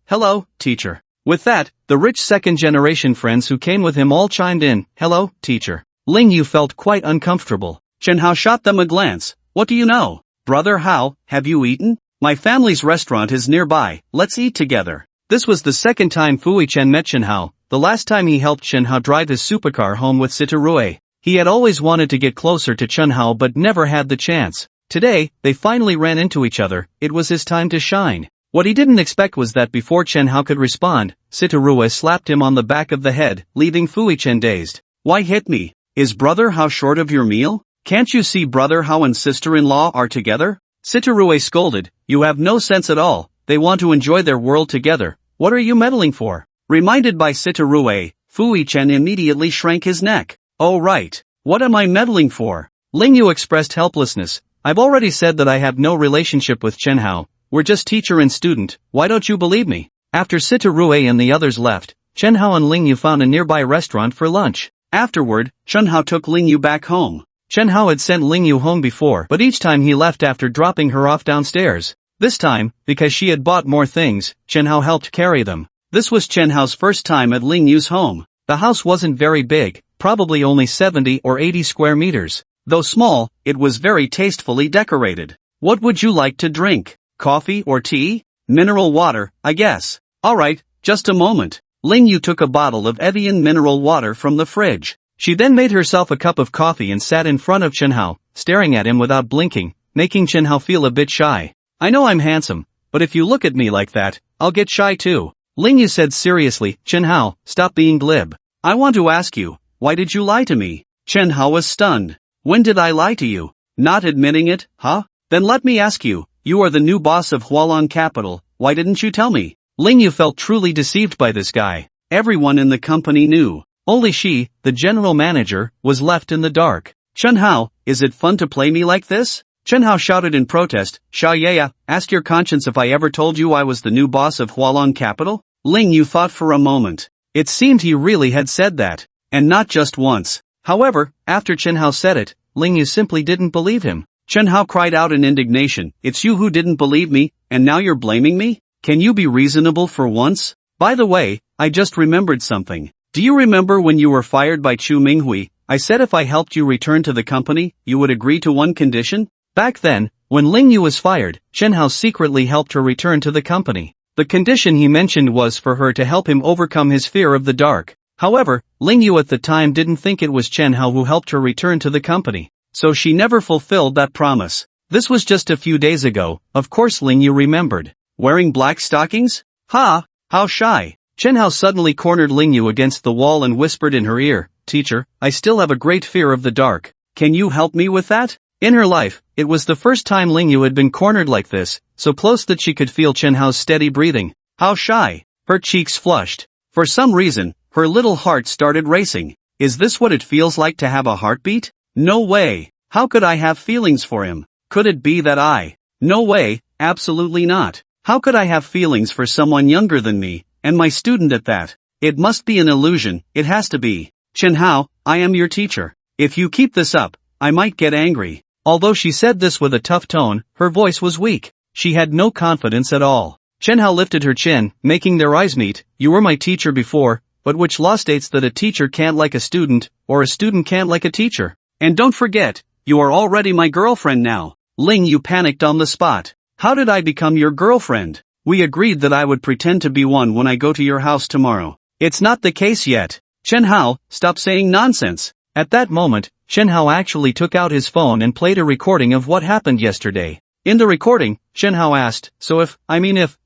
hello, teacher. With that, the rich second-generation friends who came with him all chimed in, hello, teacher. Lingyu felt quite uncomfortable. Chen Hao shot them a glance. What do you know? Brother Hao, have you eaten? My family's restaurant is nearby, let's eat together. This was the second time Fui Chen met Chen Hao. The last time he helped Chen Hao drive his supercar home with Situ Rue. He had always wanted to get closer to Chen Hao but never had the chance. Today, they finally ran into each other. It was his time to shine. What he didn't expect was that before Chen Hao could respond, Situ Rue slapped him on the back of the head, leaving Fui Chen dazed. Why hit me? Is Brother Hao short of your meal? Can't you see Brother Hao and sister-in-law are together? Situ Rue scolded, you have no sense at all. They want to enjoy their world together. What are you meddling for? Reminded by Situ Rue, Fui Chen immediately shrank his neck. Oh right. What am I meddling for? Lingyu expressed helplessness. I've already said that I have no relationship with Chen Hao. We're just teacher and student. Why don't you believe me? After Situ Rue and the others left, Chen Hao and Lingyu found a nearby restaurant for lunch. Afterward, Chen Hao took Lingyu back home. Chen Hao had sent Lingyu home before, but each time he left after dropping her off downstairs. This time, because she had bought more things, Chen Hao helped carry them. This was Chen Hao's first time at Lingyu's home. The house wasn't very big, probably only 70 or 80 square meters. Though small, it was very tastefully decorated. What would you like to drink? Coffee or tea? Mineral water, I guess. Alright, just a moment. Lingyu took a bottle of Evian mineral water from the fridge. She then made herself a cup of coffee and sat in front of Chen Hao, staring at him without blinking, making Chen Hao feel a bit shy. I know I'm handsome, but if you look at me like that, I'll get shy too. Lingyu said seriously, Chen Hao, stop being glib. I want to ask you, why did you lie to me? Chen Hao was stunned. When did I lie to you? Not admitting it, huh? Then let me ask you, you are the new boss of Hualong Capital, why didn't you tell me? Lingyu felt truly deceived by this guy. Everyone in the company knew. Only she, the general manager, was left in the dark. Chen Hao, is it fun to play me like this? Chen Hao shouted in protest, Sha Yaya, ask your conscience if I ever told you I was the new boss of Hualong Capital? Lingyu thought for a moment. It seemed he really had said that. And not just once. However, after Chen Hao said it, Lingyu simply didn't believe him. Chen Hao cried out in indignation, it's you who didn't believe me, and now you're blaming me? Can you be reasonable for once? By the way, I just remembered something. Do you remember when you were fired by Chu Minghui? I said if I helped you return to the company, you would agree to one condition? Back then, when Lingyu was fired, Chen Hao secretly helped her return to the company. The condition he mentioned was for her to help him overcome his fear of the dark. However, Lingyu at the time didn't think it was Chen Hao who helped her return to the company. So she never fulfilled that promise. This was just a few days ago, of course Lingyu remembered. Wearing black stockings? Ha! How shy! Chen Hao suddenly cornered Lingyu against the wall and whispered in her ear, Teacher, I still have a great fear of the dark. Can you help me with that? In her life, it was the first time Lingyu had been cornered like this, so close that she could feel Chen Hao's steady breathing. How shy. Her cheeks flushed. For some reason, her little heart started racing. Is this what it feels like to have a heartbeat? No way. How could I have feelings for him? Could it be that I? No way, absolutely not. How could I have feelings for someone younger than me, and my student at that? It must be an illusion, it has to be. Chen Hao, I am your teacher. If you keep this up, I might get angry. Although she said this with a tough tone, her voice was weak. She had no confidence at all. Chen Hao lifted her chin, making their eyes meet. You were my teacher before, but which law states that a teacher can't like a student, or a student can't like a teacher? And don't forget, you are already my girlfriend now. Lingyu panicked on the spot. How did I become your girlfriend? We agreed that I would pretend to be one when I go to your house tomorrow. It's not the case yet. Chen Hao, stop saying nonsense. At that moment, Chen Hao actually took out his phone and played a recording of what happened yesterday. In the recording, Chen Hao asked, so if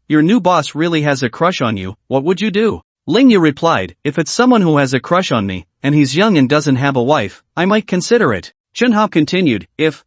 your new boss really has a crush on you, what would you do? Lingyu replied, if it's someone who has a crush on me, and he's young and doesn't have a wife, I might consider it. Chen Hao continued, if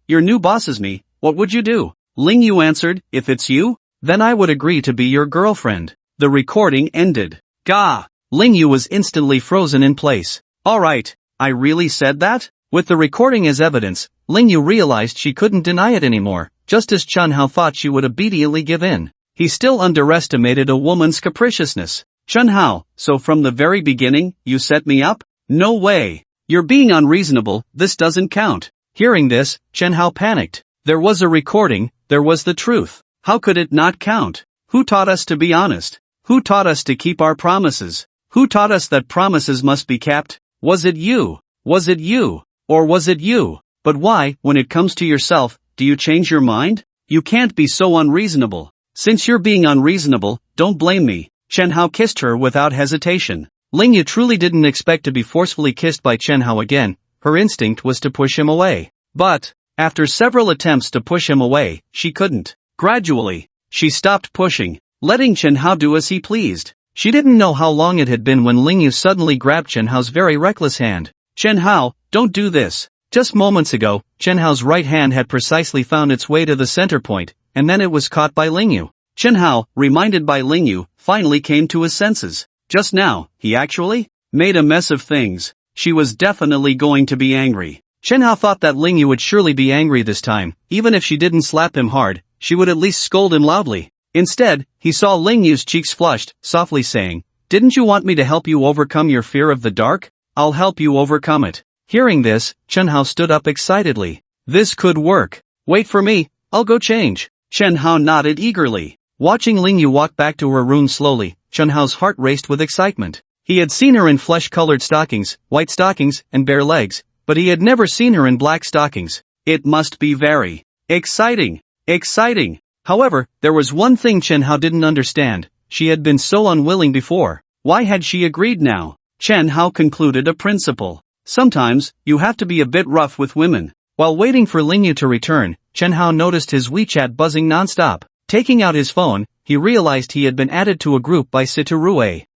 your new boss is me, what would you do? Lingyu answered, if it's you, then I would agree to be your girlfriend. The recording ended. Gah! Lingyu was instantly frozen in place. Alright, I really said that? With the recording as evidence, Lingyu realized she couldn't deny it anymore, just as Chen Hao thought she would obediently give in. He still underestimated a woman's capriciousness. Chen Hao, so from the very beginning, you set me up? No way. You're being unreasonable, this doesn't count. Hearing this, Chen Hao panicked. There was a recording, there was the truth. How could it not count? Who taught us to be honest? Who taught us to keep our promises? Who taught us that promises must be kept? Was it you? Was it you? Or was it you? But why, when it comes to yourself, do you change your mind? You can't be so unreasonable. Since you're being unreasonable, don't blame me. Chen Hao kissed her without hesitation. Lingyu truly didn't expect to be forcefully kissed by Chen Hao again. Her instinct was to push him away. But, after several attempts to push him away, she couldn't. Gradually, she stopped pushing, letting Chen Hao do as he pleased. She didn't know how long it had been when Lingyu suddenly grabbed Chen Hao's very reckless hand. Chen Hao, don't do this. Just moments ago, Chen Hao's right hand had precisely found its way to the center point, and then it was caught by Lingyu. Chen Hao, reminded by Lingyu, finally came to his senses. Just now, he actually made a mess of things. She was definitely going to be angry. Chen Hao thought that Lingyu would surely be angry this time. Even if she didn't slap him hard, she would at least scold him loudly. Instead, he saw Lingyu's cheeks flushed, softly saying, didn't you want me to help you overcome your fear of the dark? I'll help you overcome it. Hearing this, Chen Hao stood up excitedly. This could work. Wait for me, I'll go change. Chen Hao nodded eagerly. Watching Lingyu walk back to her room slowly, Chen Hao's heart raced with excitement. He had seen her in flesh-colored stockings, white stockings, and bare legs, but he had never seen her in black stockings. It must be very exciting. Exciting. However, there was one thing Chen Hao didn't understand. She had been so unwilling before. Why had she agreed now? Chen Hao concluded a principle. Sometimes, you have to be a bit rough with women. While waiting for Lingyu to return, Chen Hao noticed his WeChat buzzing non-stop. Taking out his phone, he realized he had been added to a group by Situ.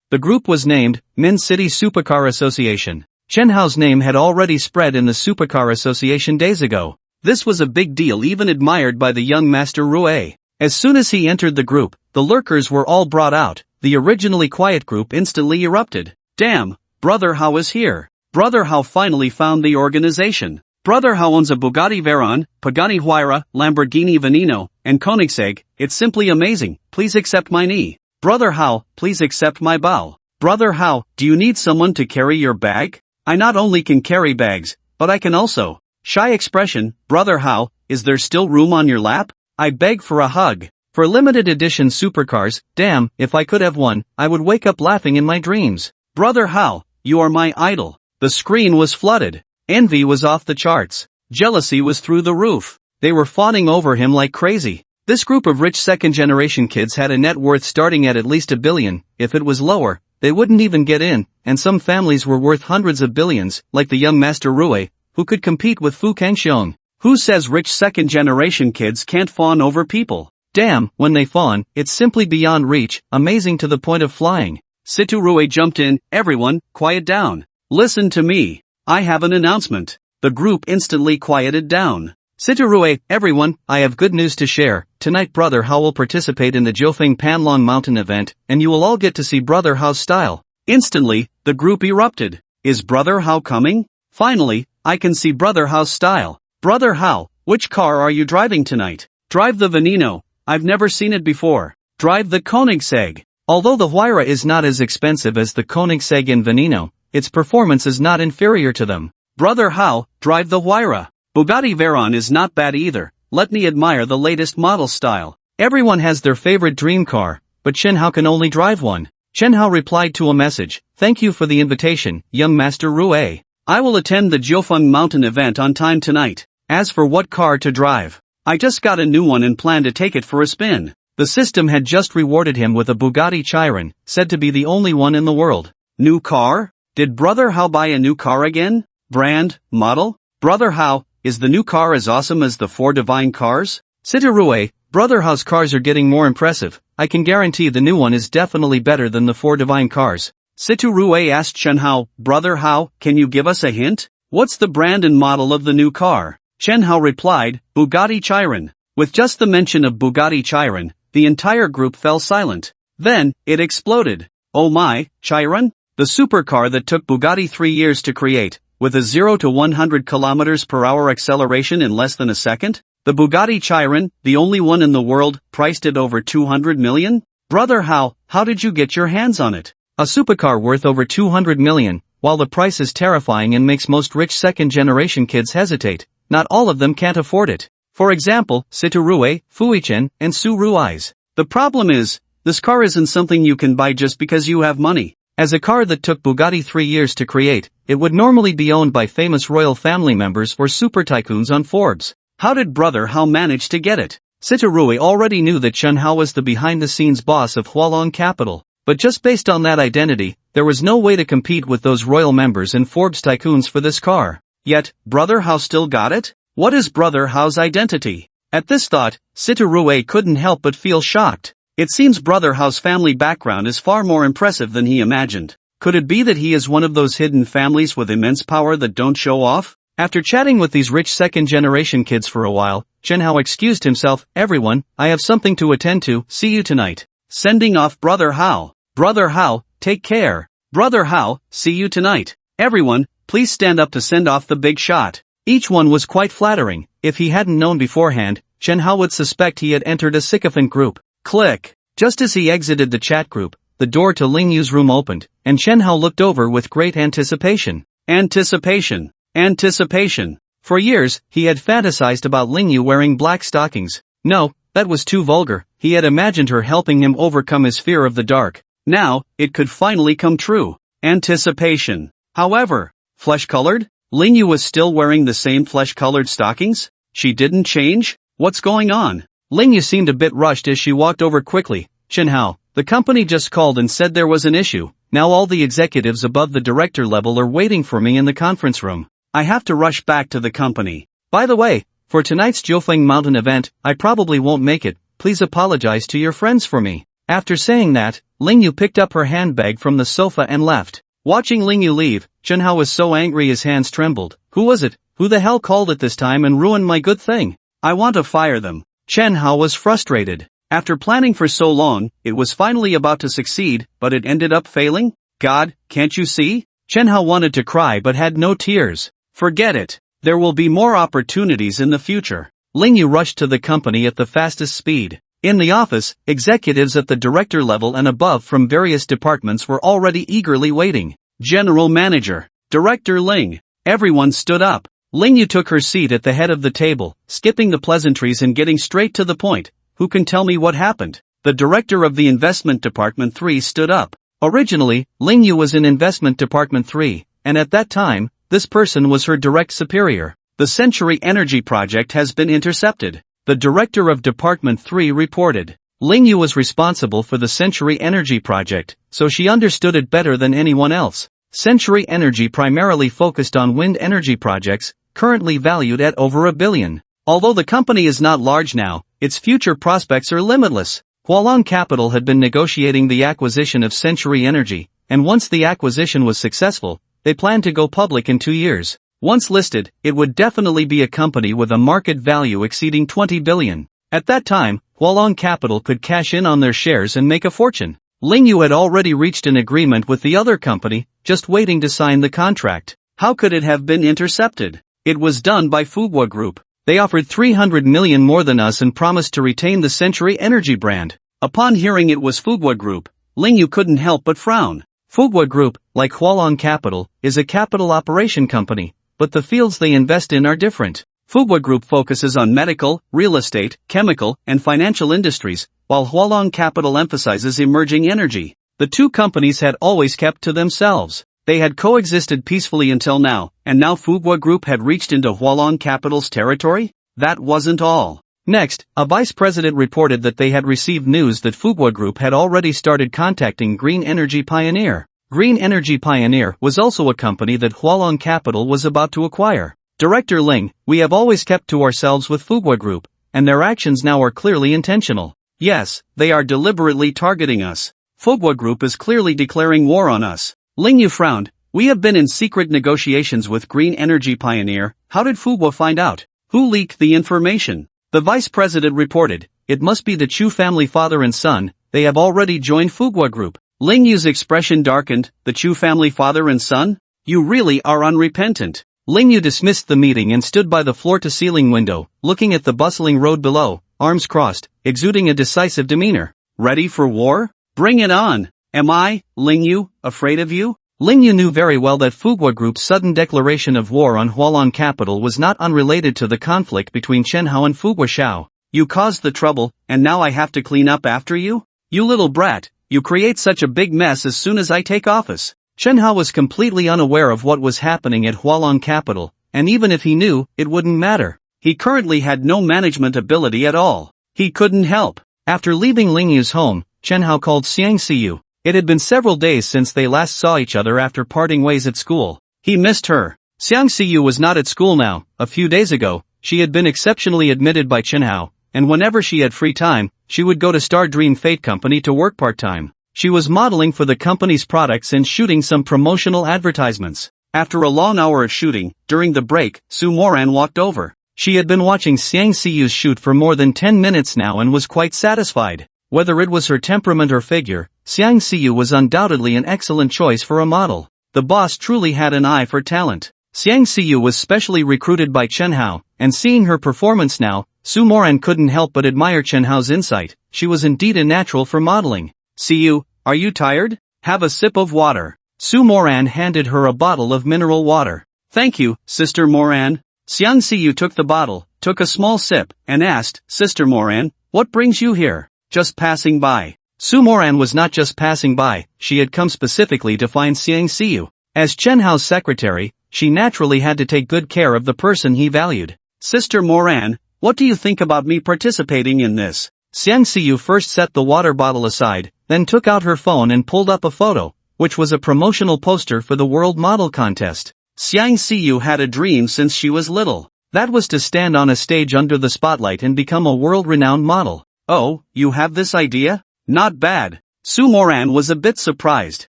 The group was named Min City Supercar Association. Chen Hao's name had already spread in the Supercar Association days ago. This was a big deal, even admired by the young Master Rue. As soon as he entered the group, the lurkers were all brought out. The originally quiet group instantly erupted. Damn, Brother Hao is here. Brother Hao finally found the organization. Brother Hao owns a Bugatti Veyron, Pagani Huayra, Lamborghini Veneno, and Koenigsegg. It's simply amazing. Please accept my knee. Brother Hao, please accept my bow. Brother Hao, do you need someone to carry your bag? I not only can carry bags, but I can also. Shy expression, Brother Hao, is there still room on your lap? I beg for a hug. For limited edition supercars, damn, if I could have one, I would wake up laughing in my dreams. Brother Hao, you are my idol. The screen was flooded. Envy was off the charts. Jealousy was through the roof. They were fawning over him like crazy. This group of rich second-generation kids had a net worth starting at least $1 billion. If it was lower, they wouldn't even get in, and some families were worth hundreds of billions, like the young Master Rue, who could compete with Fu Kangxiong. Who says rich second-generation kids can't fawn over people? Damn, when they fawn, it's simply beyond reach, amazing to the point of flying. Situ Rue jumped in, everyone, quiet down. Listen to me. I have an announcement. The group instantly quieted down. Siturue, everyone, I have good news to share. Tonight Brother Hao will participate in the Jiufeng Panlong Mountain event, and you will all get to see Brother Hao's style. Instantly, the group erupted. Is Brother Hao coming? Finally, I can see Brother Hao's style. Brother Hao, which car are you driving tonight? Drive the Veneno. I've never seen it before. Drive the Koenigsegg. Although the Huayra is not as expensive as the Koenigsegg and Veneno, its performance is not inferior to them. Brother Hao, drive the Huayra. Bugatti Veyron is not bad either. Let me admire the latest model style. Everyone has their favorite dream car, but Chen Hao can only drive one. Chen Hao replied to a message, thank you for the invitation, young Master Rue. I will attend the Jiufeng Mountain event on time tonight. As for what car to drive, I just got a new one and plan to take it for a spin. The system had just rewarded him with a Bugatti Chiron, said to be the only one in the world. New car? Did Brother Hao buy a new car again? Brand? Model? Brother Hao, is the new car as awesome as the 4 divine cars? Siturue, Brother Hao's cars are getting more impressive. I can guarantee the new one is definitely better than the 4 divine cars. Siturue asked Chen Hao, Brother Hao, can you give us a hint? What's the brand and model of the new car? Chen Hao replied, Bugatti Chiron. With just the mention of Bugatti Chiron, the entire group fell silent. Then, it exploded. Oh my, Chiron? The supercar that took Bugatti 3 years to create, with a 0 to 100 km per hour acceleration in less than a second? The Bugatti Chiron, the only one in the world, priced at over 200 million? Brother Hao, how did you get your hands on it? A supercar worth over 200 million, while the price is terrifying and makes most rich second-generation kids hesitate, not all of them can't afford it. For example, Siturue, Fuichen, and Su Rui's. The problem is, this car isn't something you can buy just because you have money. As a car that took Bugatti 3 years to create, it would normally be owned by famous royal family members or super tycoons on Forbes. How did Brother Hao manage to get it? Siturue already knew that Chen Hao was the behind-the-scenes boss of Hualong Capital, but just based on that identity, there was no way to compete with those royal members and Forbes tycoons for this car. Yet, Brother Hao still got it? What is Brother Hao's identity? At this thought, Siturue couldn't help but feel shocked. It seems Brother Hao's family background is far more impressive than he imagined. Could it be that he is one of those hidden families with immense power that don't show off? After chatting with these rich second-generation kids for a while, Chen Hao excused himself, everyone, I have something to attend to, see you tonight. Sending off Brother Hao. Brother Hao, take care. Brother Hao, see you tonight. Everyone, please stand up to send off the big shot. Each one was quite flattering. If he hadn't known beforehand, Chen Hao would suspect he had entered a sycophant group. Click. Just as he exited the chat group, the door to Ling Yu's room opened, and Chen Hao looked over with great anticipation. Anticipation. Anticipation. For years, he had fantasized about Ling Yu wearing black stockings. No, that was too vulgar. He had imagined her helping him overcome his fear of the dark. Now, it could finally come true. Anticipation. However, flesh-colored? Ling Yu was still wearing the same flesh-colored stockings? She didn't change? What's going on? Ling Yu seemed a bit rushed as she walked over quickly. Chen Hao, the company just called and said there was an issue. Now all the executives above the director level are waiting for me in the conference room. I have to rush back to the company. By the way, for tonight's Jiufeng Mountain event, I probably won't make it. Please apologize to your friends for me. After saying that, Ling Yu picked up her handbag from the sofa and left. Watching Ling Yu leave, Chen Hao was so angry his hands trembled. Who was it? Who the hell called it this time and ruined my good thing? I want to fire them. Chen Hao was frustrated. After planning for so long, it was finally about to succeed, but it ended up failing? God, can't you see? Chen Hao wanted to cry but had no tears. Forget it. There will be more opportunities in the future. Ling Yu rushed to the company at the fastest speed. In the office, executives at the director level and above from various departments were already eagerly waiting. General Manager, Director Ling. Everyone stood up. Ling Yu took her seat at the head of the table, skipping the pleasantries and getting straight to the point. Who can tell me what happened? The director of the Investment Department 3 stood up. Originally, Ling Yu was in Investment Department 3, and at that time, this person was her direct superior. The Century Energy project has been intercepted. The director of Department 3 reported. Ling Yu was responsible for the Century Energy project, so she understood it better than anyone else. Century Energy primarily focused on wind energy projects, currently valued at over $1 billion. Although the company is not large now, its future prospects are limitless. Hualong Capital had been negotiating the acquisition of Century Energy, and once the acquisition was successful, they planned to go public in 2 years. Once listed, it would definitely be a company with a market value exceeding 20 billion. At that time, Hualong Capital could cash in on their shares and make a fortune. Ling Yu had already reached an agreement with the other company, just waiting to sign the contract. How could it have been intercepted? It was done by Fughua Group. They offered 300 million more than us and promised to retain the Century Energy brand. Upon hearing it was Fughua Group, Ling Yu couldn't help but frown. Fughua Group, like Hualong Capital, is a capital operation company, but the fields they invest in are different. Fughua Group focuses on medical, real estate, chemical, and financial industries, while Hualong Capital emphasizes emerging energy. The two companies had always kept to themselves. They had coexisted peacefully until now, and now Fughua Group had reached into Hualong Capital's territory? That wasn't all. Next, a vice president reported that they had received news that Fughua Group had already started contacting Green Energy Pioneer. Green Energy Pioneer was also a company that Hualong Capital was about to acquire. Director Ling, we have always kept to ourselves with Fughua Group, and their actions now are clearly intentional. Yes, they are deliberately targeting us. Fughua Group is clearly declaring war on us. Ling Yu frowned. We have been in secret negotiations with Green Energy Pioneer. How did Fughua find out? Who leaked the information? The vice president reported. It must be the Chu family father and son. They have already joined Fughua Group. Ling Yu's expression darkened. The Chu family father and son? You really are unrepentant. Ling Yu dismissed the meeting and stood by the floor-to-ceiling window, looking at the bustling road below, arms crossed, exuding a decisive demeanor. Ready for war? Bring it on! Am I, Ling Yu, afraid of you? Ling Yu knew very well that Fughua Group's sudden declaration of war on Hualong Capital was not unrelated to the conflict between Chen Hao and Fughua Shao. You caused the trouble, and now I have to clean up after you? You little brat, you create such a big mess as soon as I take office. Chen Hao was completely unaware of what was happening at Hualong Capital, and even if he knew, it wouldn't matter. He currently had no management ability at all. He couldn't help. After leaving Ling Yu's home, Chen Hao called Xiang Xiyu. It had been several days since they last saw each other after parting ways at school. He missed her. Xiang Xiyu was not at school now. A few days ago, she had been exceptionally admitted by Chen Hao, and whenever she had free time, she would go to Star Dream Fate Company to work part-time. She was modeling for the company's products and shooting some promotional advertisements. After a long hour of shooting, during the break, Su Moran walked over. She had been watching Xiang Xiyu's shoot for more than 10 minutes now and was quite satisfied. Whether it was her temperament or figure, Xiang Xiyu was undoubtedly an excellent choice for a model. The boss truly had an eye for talent. Xiang Xiyu was specially recruited by Chen Hao, and seeing her performance now, Su Moran couldn't help but admire Chen Hao's insight. She was indeed a natural for modeling. Xiyu, are you tired? Have a sip of water. Su Moran handed her a bottle of mineral water. Thank you, Sister Moran. Xiang Xiyu took the bottle, took a small sip, and asked, Sister Moran, what brings you here? Just passing by. Su Moran was not just passing by, she had come specifically to find Xiang Xiyu. As Chen Hao's secretary, she naturally had to take good care of the person he valued. Sister Moran, what do you think about me participating in this? Xiang Xiyu first set the water bottle aside, then took out her phone and pulled up a photo, which was a promotional poster for the World Model Contest. Xiang Xiyu had a dream since she was little. That was to stand on a stage under the spotlight and become a world-renowned model. Oh, you have this idea? Not bad. Su Moran was a bit surprised.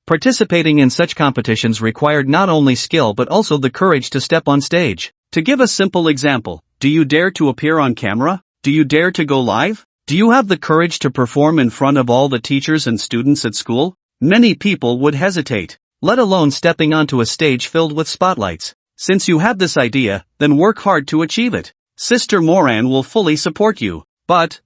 Participating in such competitions required not only skill but also the courage to step on stage. To give a simple example, do you dare to appear on camera? Do you dare to go live? Do you have the courage to perform in front of all the teachers and students at school? Many people would hesitate, let alone stepping onto a stage filled with spotlights. Since you have this idea, then work hard to achieve it. Sister Moran will fully support you. But,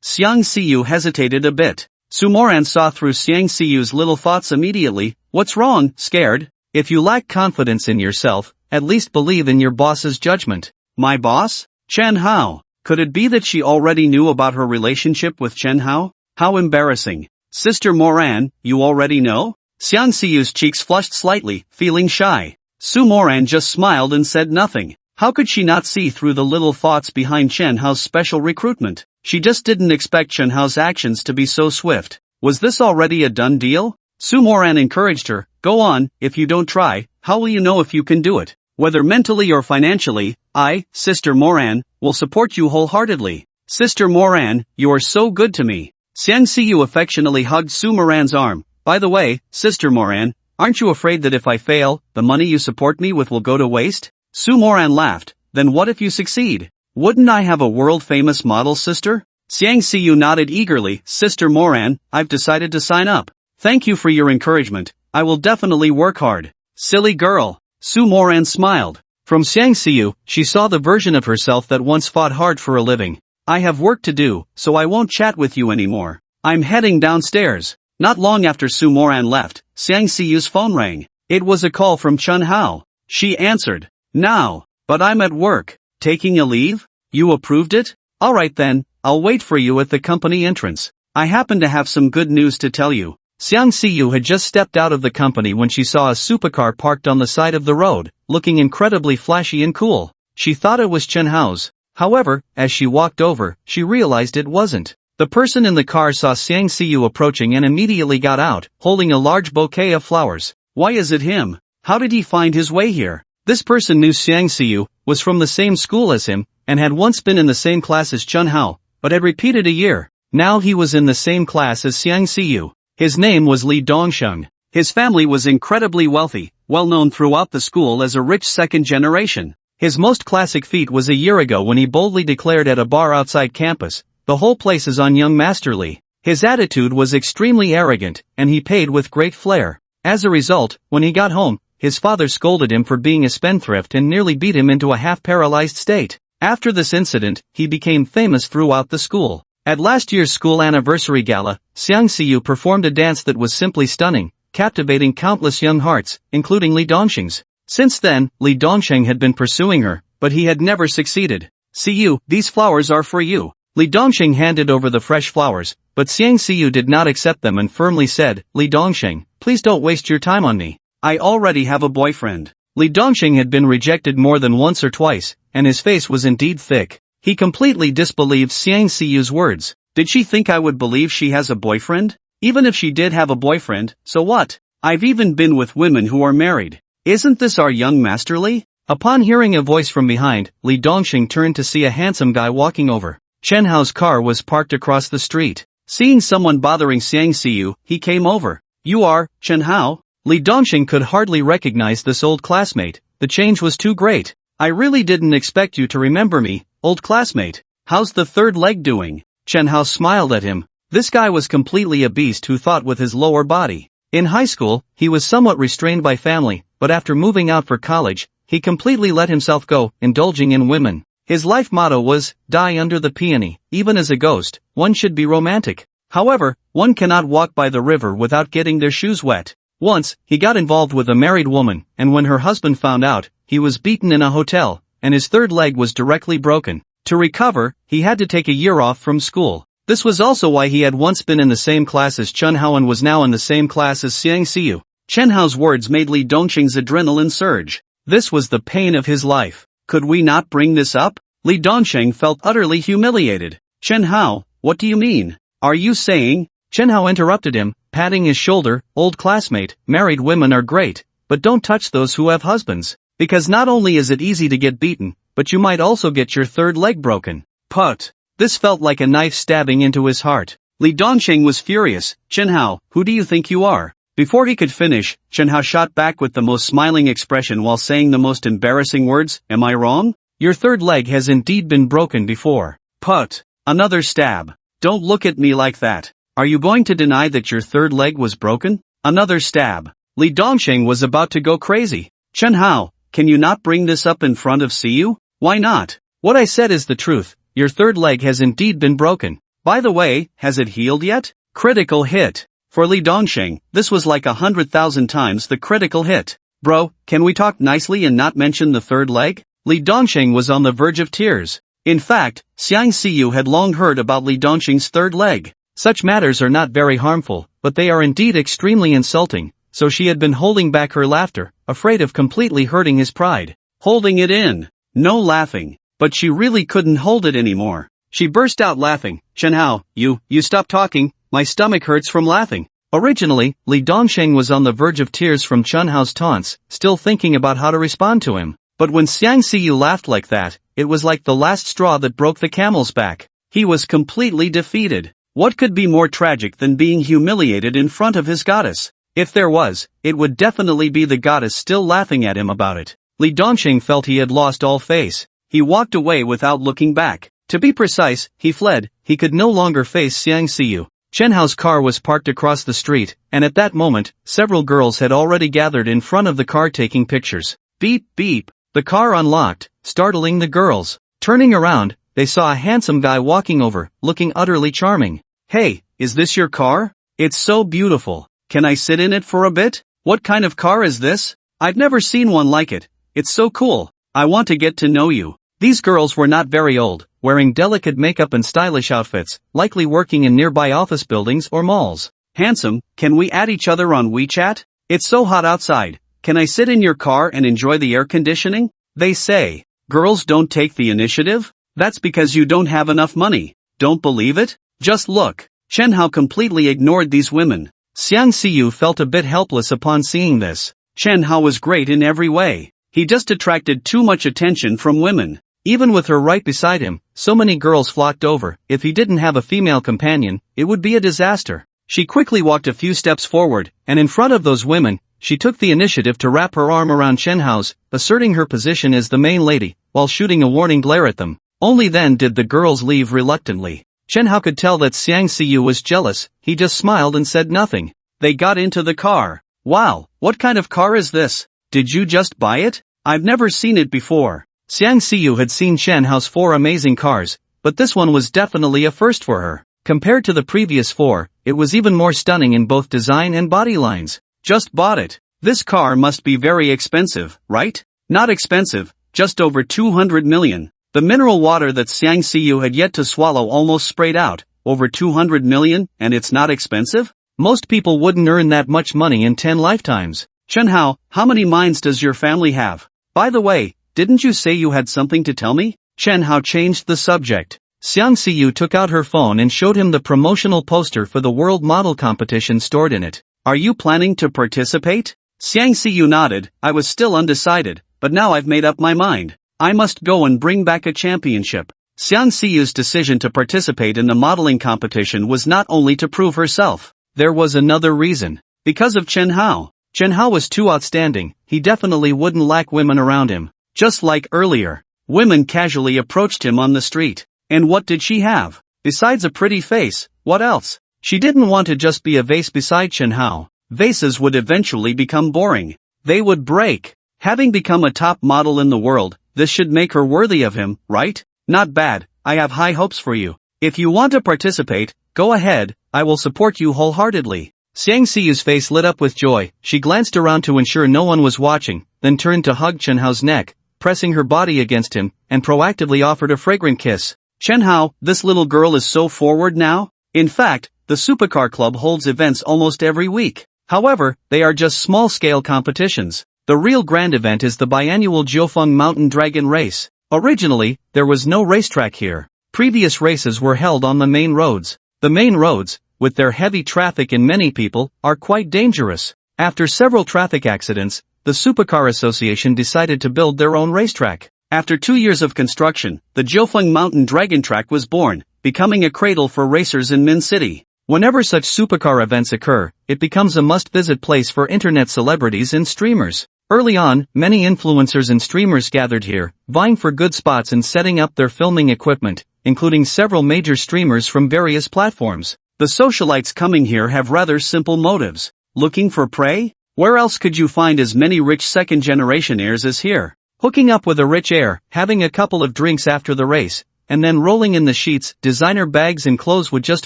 Xiang Xiyu hesitated a bit. Su Moran saw through Xiang Xiyu's little thoughts immediately. What's wrong, scared? If you lack confidence in yourself, at least believe in your boss's judgment. My boss? Chen Hao. Could it be that she already knew about her relationship with Chen Hao? How embarrassing. Sister Moran, you already know? Xiang Xiyu's cheeks flushed slightly, feeling shy. Su Moran just smiled and said nothing. How could she not see through the little thoughts behind Chen Hao's special recruitment? She just didn't expect Chen Hao's actions to be so swift. Was this already a done deal? Su Moran encouraged her, go on, if you don't try, how will you know if you can do it? Whether mentally or financially, I, Sister Moran, will support you wholeheartedly. Sister Moran, you are so good to me. Xiang Xiyu affectionately hugged Su Moran's arm. By the way, Sister Moran, Aren't you afraid that if I fail, the money you support me with will go to waste? Su Moran laughed. Then what if you succeed? Wouldn't I have a world-famous model sister? Xiang Siyu nodded eagerly. Sister Moran, I've decided to sign up. Thank you for your encouragement. I will definitely work hard. Silly girl. Su Moran smiled. From Xiang Siyu, she saw the version of herself that once fought hard for a living. I have work to do, so I won't chat with you anymore. I'm heading downstairs. Not long after Su Moran left, Xiang Siyu's phone rang. It was a call from Chun Hao. She answered. Now. But I'm at work. Taking a leave? You approved it? Alright then, I'll wait for you at the company entrance. I happen to have some good news to tell you. Xiang Siyu had just stepped out of the company when she saw a supercar parked on the side of the road, looking incredibly flashy and cool. She thought it was Chun Hao's. However, as she walked over, she realized it wasn't. The person in the car saw Xiang Siyu approaching and immediately got out, holding a large bouquet of flowers. Why is it him? How did he find his way here? This person knew Xiang Siyu, was from the same school as him, and had once been in the same class as Chun Hao, but had repeated a year. Now he was in the same class as Xiang Siyu. His name was Li Dongsheng. His family was incredibly wealthy, well known throughout the school as a rich second generation. His most classic feat was a year ago when he boldly declared at a bar outside campus, "The whole place is on young Master Li." His attitude was extremely arrogant, and he paid with great flair. As a result, when he got home, his father scolded him for being a spendthrift and nearly beat him into a half-paralyzed state. After this incident, he became famous throughout the school. At last year's school anniversary gala, Xiang Siyu performed a dance that was simply stunning, captivating countless young hearts, including Li Dongsheng's. Since then, Li Dongsheng had been pursuing her, but he had never succeeded. "Siyu, these flowers are for you." Li Dongsheng handed over the fresh flowers, but Xiang Siyu did not accept them and firmly said, "Li Dongsheng, please don't waste your time on me. I already have a boyfriend." Li Dongsheng had been rejected more than once or twice, and his face was indeed thick. He completely disbelieved Xiang Siyu's words. Did she think I would believe she has a boyfriend? Even if she did have a boyfriend, so what? I've even been with women who are married. Isn't this our young Master Li? Upon hearing a voice from behind, Li Dongsheng turned to see a handsome guy walking over. Chen Hao's car was parked across the street. Seeing someone bothering Xiang Siyu, he came over. "You are Chen Hao?" Li Dongsheng could hardly recognize this old classmate. The change was too great. "I really didn't expect you to remember me, old classmate. How's the third leg doing?" Chen Hao smiled at him. This guy was completely a beast who thought with his lower body. In high school, he was somewhat restrained by family, but after moving out for college, he completely let himself go, indulging in women. His life motto was, "Die under the peony." Even as a ghost, one should be romantic. However, one cannot walk by the river without getting their shoes wet. Once, he got involved with a married woman, and when her husband found out, he was beaten in a hotel, and his third leg was directly broken. To recover, he had to take a year off from school. This was also why he had once been in the same class as Chun Hao and was now in the same class as Xiang Siyu. Chen Hao's words made Li Dongsheng's adrenaline surge. This was the pain of his life. Could we not bring this up? Li Dongsheng felt utterly humiliated. "Chen Hao, what do you mean? Are you saying?" Chen Hao interrupted him, patting his shoulder, "Old classmate, married women are great, but don't touch those who have husbands, because not only is it easy to get beaten, but you might also get your third leg broken." Put. This felt like a knife stabbing into his heart. Li Dongsheng was furious. "Chen Hao, who do you think you are?" Before he could finish, Chen Hao shot back with the most smiling expression while saying the most embarrassing words, "Am I wrong? Your third leg has indeed been broken before." Put. Another stab. "Don't look at me like that. Are you going to deny that your third leg was broken?" Another stab. Li Dongsheng was about to go crazy. "Chen Hao, can you not bring this up in front of Siyu? Why not? What I said is the truth. Your third leg has indeed been broken. By the way, has it healed yet?" Critical hit. For Li Dongsheng, this was like 100,000 times the critical hit. "Bro, can we talk nicely and not mention the third leg?" Li Dongsheng was on the verge of tears. In fact, Xiang Siyu had long heard about Li Dongsheng's third leg. Such matters are not very harmful, but they are indeed extremely insulting, so she had been holding back her laughter, afraid of completely hurting his pride. Holding it in. No laughing. But she really couldn't hold it anymore. She burst out laughing. "Chen Hao, you stop talking, my stomach hurts from laughing." Originally, Li Dongsheng was on the verge of tears from Chun Hao's taunts, still thinking about how to respond to him. But when Xiang Siyu laughed like that, it was like the last straw that broke the camel's back. He was completely defeated. What could be more tragic than being humiliated in front of his goddess? If there was, it would definitely be the goddess still laughing at him about it. Li Dongxing felt he had lost all face. He walked away without looking back. To be precise, he fled. He could no longer face Xiang Xiyu. Chen Hao's car was parked across the street, and at that moment, several girls had already gathered in front of the car taking pictures. Beep, beep. The car unlocked, startling the girls. Turning around, they saw a handsome guy walking over, looking utterly charming. Hey, is this your car? It's so beautiful. Can I sit in it for a bit? What kind of car is this? I've never seen one like it. It's so cool. I want to get to know you. These girls were not very old, wearing delicate makeup and stylish outfits, likely working in nearby office buildings or malls. Handsome, can we add each other on WeChat? It's so hot outside. Can I sit in your car and enjoy the air conditioning? They say. Girls don't take the initiative? That's because you don't have enough money. Don't believe it? Just look. Chen Hao completely ignored these women. Xiang Xiyu felt a bit helpless upon seeing this. Chen Hao was great in every way. He just attracted too much attention from women. Even with her right beside him, so many girls flocked over. If he didn't have a female companion, it would be a disaster. She quickly walked a few steps forward, and in front of those women, she took the initiative to wrap her arm around Chen Hao's, asserting her position as the main lady, while shooting a warning glare at them. Only then did the girls leave reluctantly. Chen Hao could tell that Xiang Xiyu was jealous. He just smiled and said nothing. They got into the car. Wow, what kind of car is this? Did you just buy it? I've never seen it before. Xiang Xiyu had seen Chen Hao's 4 amazing cars, but this one was definitely a first for her. Compared to the previous 4, it was even more stunning in both design and body lines. Just bought it. This car must be very expensive, right? Not expensive, just over 200 million. The mineral water that Xiang Xiyu had yet to swallow almost sprayed out. Over 200 million, and it's not expensive? Most people wouldn't earn that much money in 10 lifetimes. Chen Hao, how many minds does your family have? By the way, didn't you say you had something to tell me? Chen Hao changed the subject. Xiang Xiyu took out her phone and showed him the promotional poster for the world model competition stored in it. Are you planning to participate? Xiang Xiyu nodded. I was still undecided, but now I've made up my mind. I must go and bring back a championship. Xiang Xiyu's decision to participate in the modeling competition was not only to prove herself. There was another reason. Because of Chen Hao. Chen Hao was too outstanding. He definitely wouldn't lack women around him. Just like earlier, women casually approached him on the street. And what did she have? Besides a pretty face, what else? She didn't want to just be a vase beside Chen Hao. Vases would eventually become boring. They would break. Having become a top model in the world, this should make her worthy of him, right? Not bad. I have high hopes for you. If you want to participate, go ahead. I will support you wholeheartedly. Xiang Xiyu's face lit up with joy. She glanced around to ensure no one was watching, then turned to hug Chen Hao's neck, pressing her body against him, and proactively offered a fragrant kiss. Chen Hao, this little girl is so forward now. In fact, the Supercar Club holds events almost every week. However, they are just small-scale competitions. The real grand event is the biannual Jiufeng Mountain Dragon Race. Originally, there was no racetrack here. Previous races were held on the main roads. The main roads, with their heavy traffic and many people, are quite dangerous. After several traffic accidents, the Supercar Association decided to build their own racetrack. After 2 years of construction, the Jiufeng Mountain Dragon Track was born, becoming a cradle for racers in Min City. Whenever such supercar events occur, it becomes a must-visit place for internet celebrities and streamers. Early on, many influencers and streamers gathered here, vying for good spots and setting up their filming equipment, including several major streamers from various platforms. The socialites coming here have rather simple motives. Looking for prey? Where else could you find as many rich second-generation heirs as here? Hooking up with a rich heir, having a couple of drinks after the race, and then rolling in the sheets, designer bags and clothes would just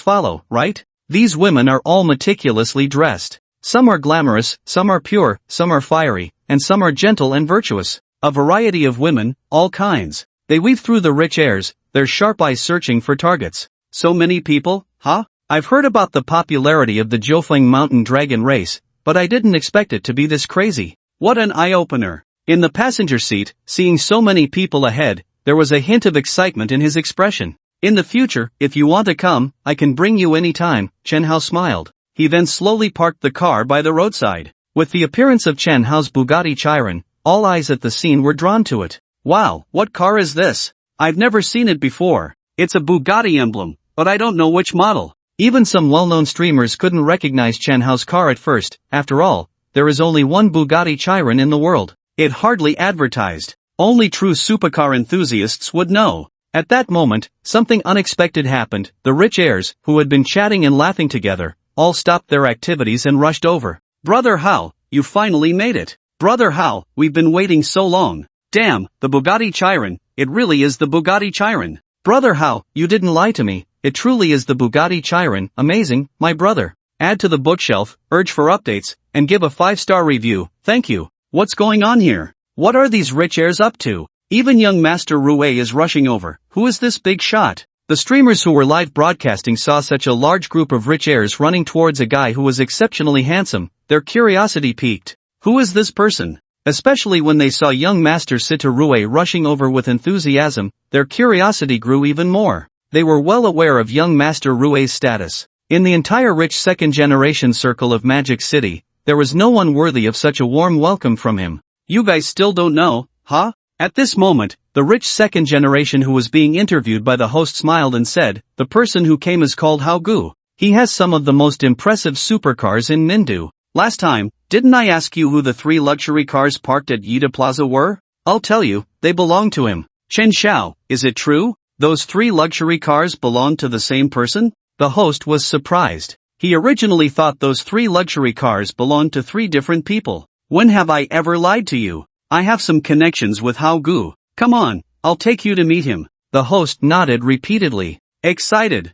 follow, right? These women are all meticulously dressed. Some are glamorous, some are pure, some are fiery, and some are gentle and virtuous. A variety of women, all kinds. They weave through the rich airs, their sharp eyes searching for targets. So many people, huh? I've heard about the popularity of the Jiufeng Mountain Dragon Race, but I didn't expect it to be this crazy. What an eye-opener. In the passenger seat, seeing so many people ahead, there was a hint of excitement in his expression. In the future, if you want to come, I can bring you anytime, Chen Hao smiled. He then slowly parked the car by the roadside. With the appearance of Chen Hao's Bugatti Chiron, all eyes at the scene were drawn to it. Wow, what car is this? I've never seen it before. It's a Bugatti emblem, but I don't know which model. Even some well-known streamers couldn't recognize Chen Hao's car at first. After all, there is only one Bugatti Chiron in the world. It hardly advertised. Only true supercar enthusiasts would know. At that moment, something unexpected happened. The rich heirs, who had been chatting and laughing together, all stopped their activities and rushed over. "Brother Hao, you finally made it. Brother Hao, we've been waiting so long. Damn, the Bugatti Chiron, it really is the Bugatti Chiron. Brother Hao, you didn't lie to me, it truly is the Bugatti Chiron, amazing, my brother. Add to the bookshelf, urge for updates, and give a 5-star review, thank you. What's going on here? What are these rich heirs up to? Even young Master Rue is rushing over. Who is this big shot?" The streamers who were live broadcasting saw such a large group of rich heirs running towards a guy who was exceptionally handsome. Their curiosity piqued. Who is this person? Especially when they saw young Master Situ Rue rushing over with enthusiasm, their curiosity grew even more. They were well aware of young Master Rue's status. In the entire rich second-generation circle of Magic City, there was no one worthy of such a warm welcome from him. "You guys still don't know, huh?" At this moment, the rich second generation who was being interviewed by the host smiled and said, "The person who came is called Hao Gu. He has some of the most impressive supercars in Mindu. Last time, didn't I ask you who the 3 luxury cars parked at Yida Plaza were? I'll tell you, they belong to him. Chen Xiao, is it true? Those 3 luxury cars belong to the same person?" The host was surprised. He originally thought those 3 luxury cars belonged to 3 different people. "When have I ever lied to you? I have some connections with Hao Gu. Come on, I'll take you to meet him." The host nodded repeatedly. Excited.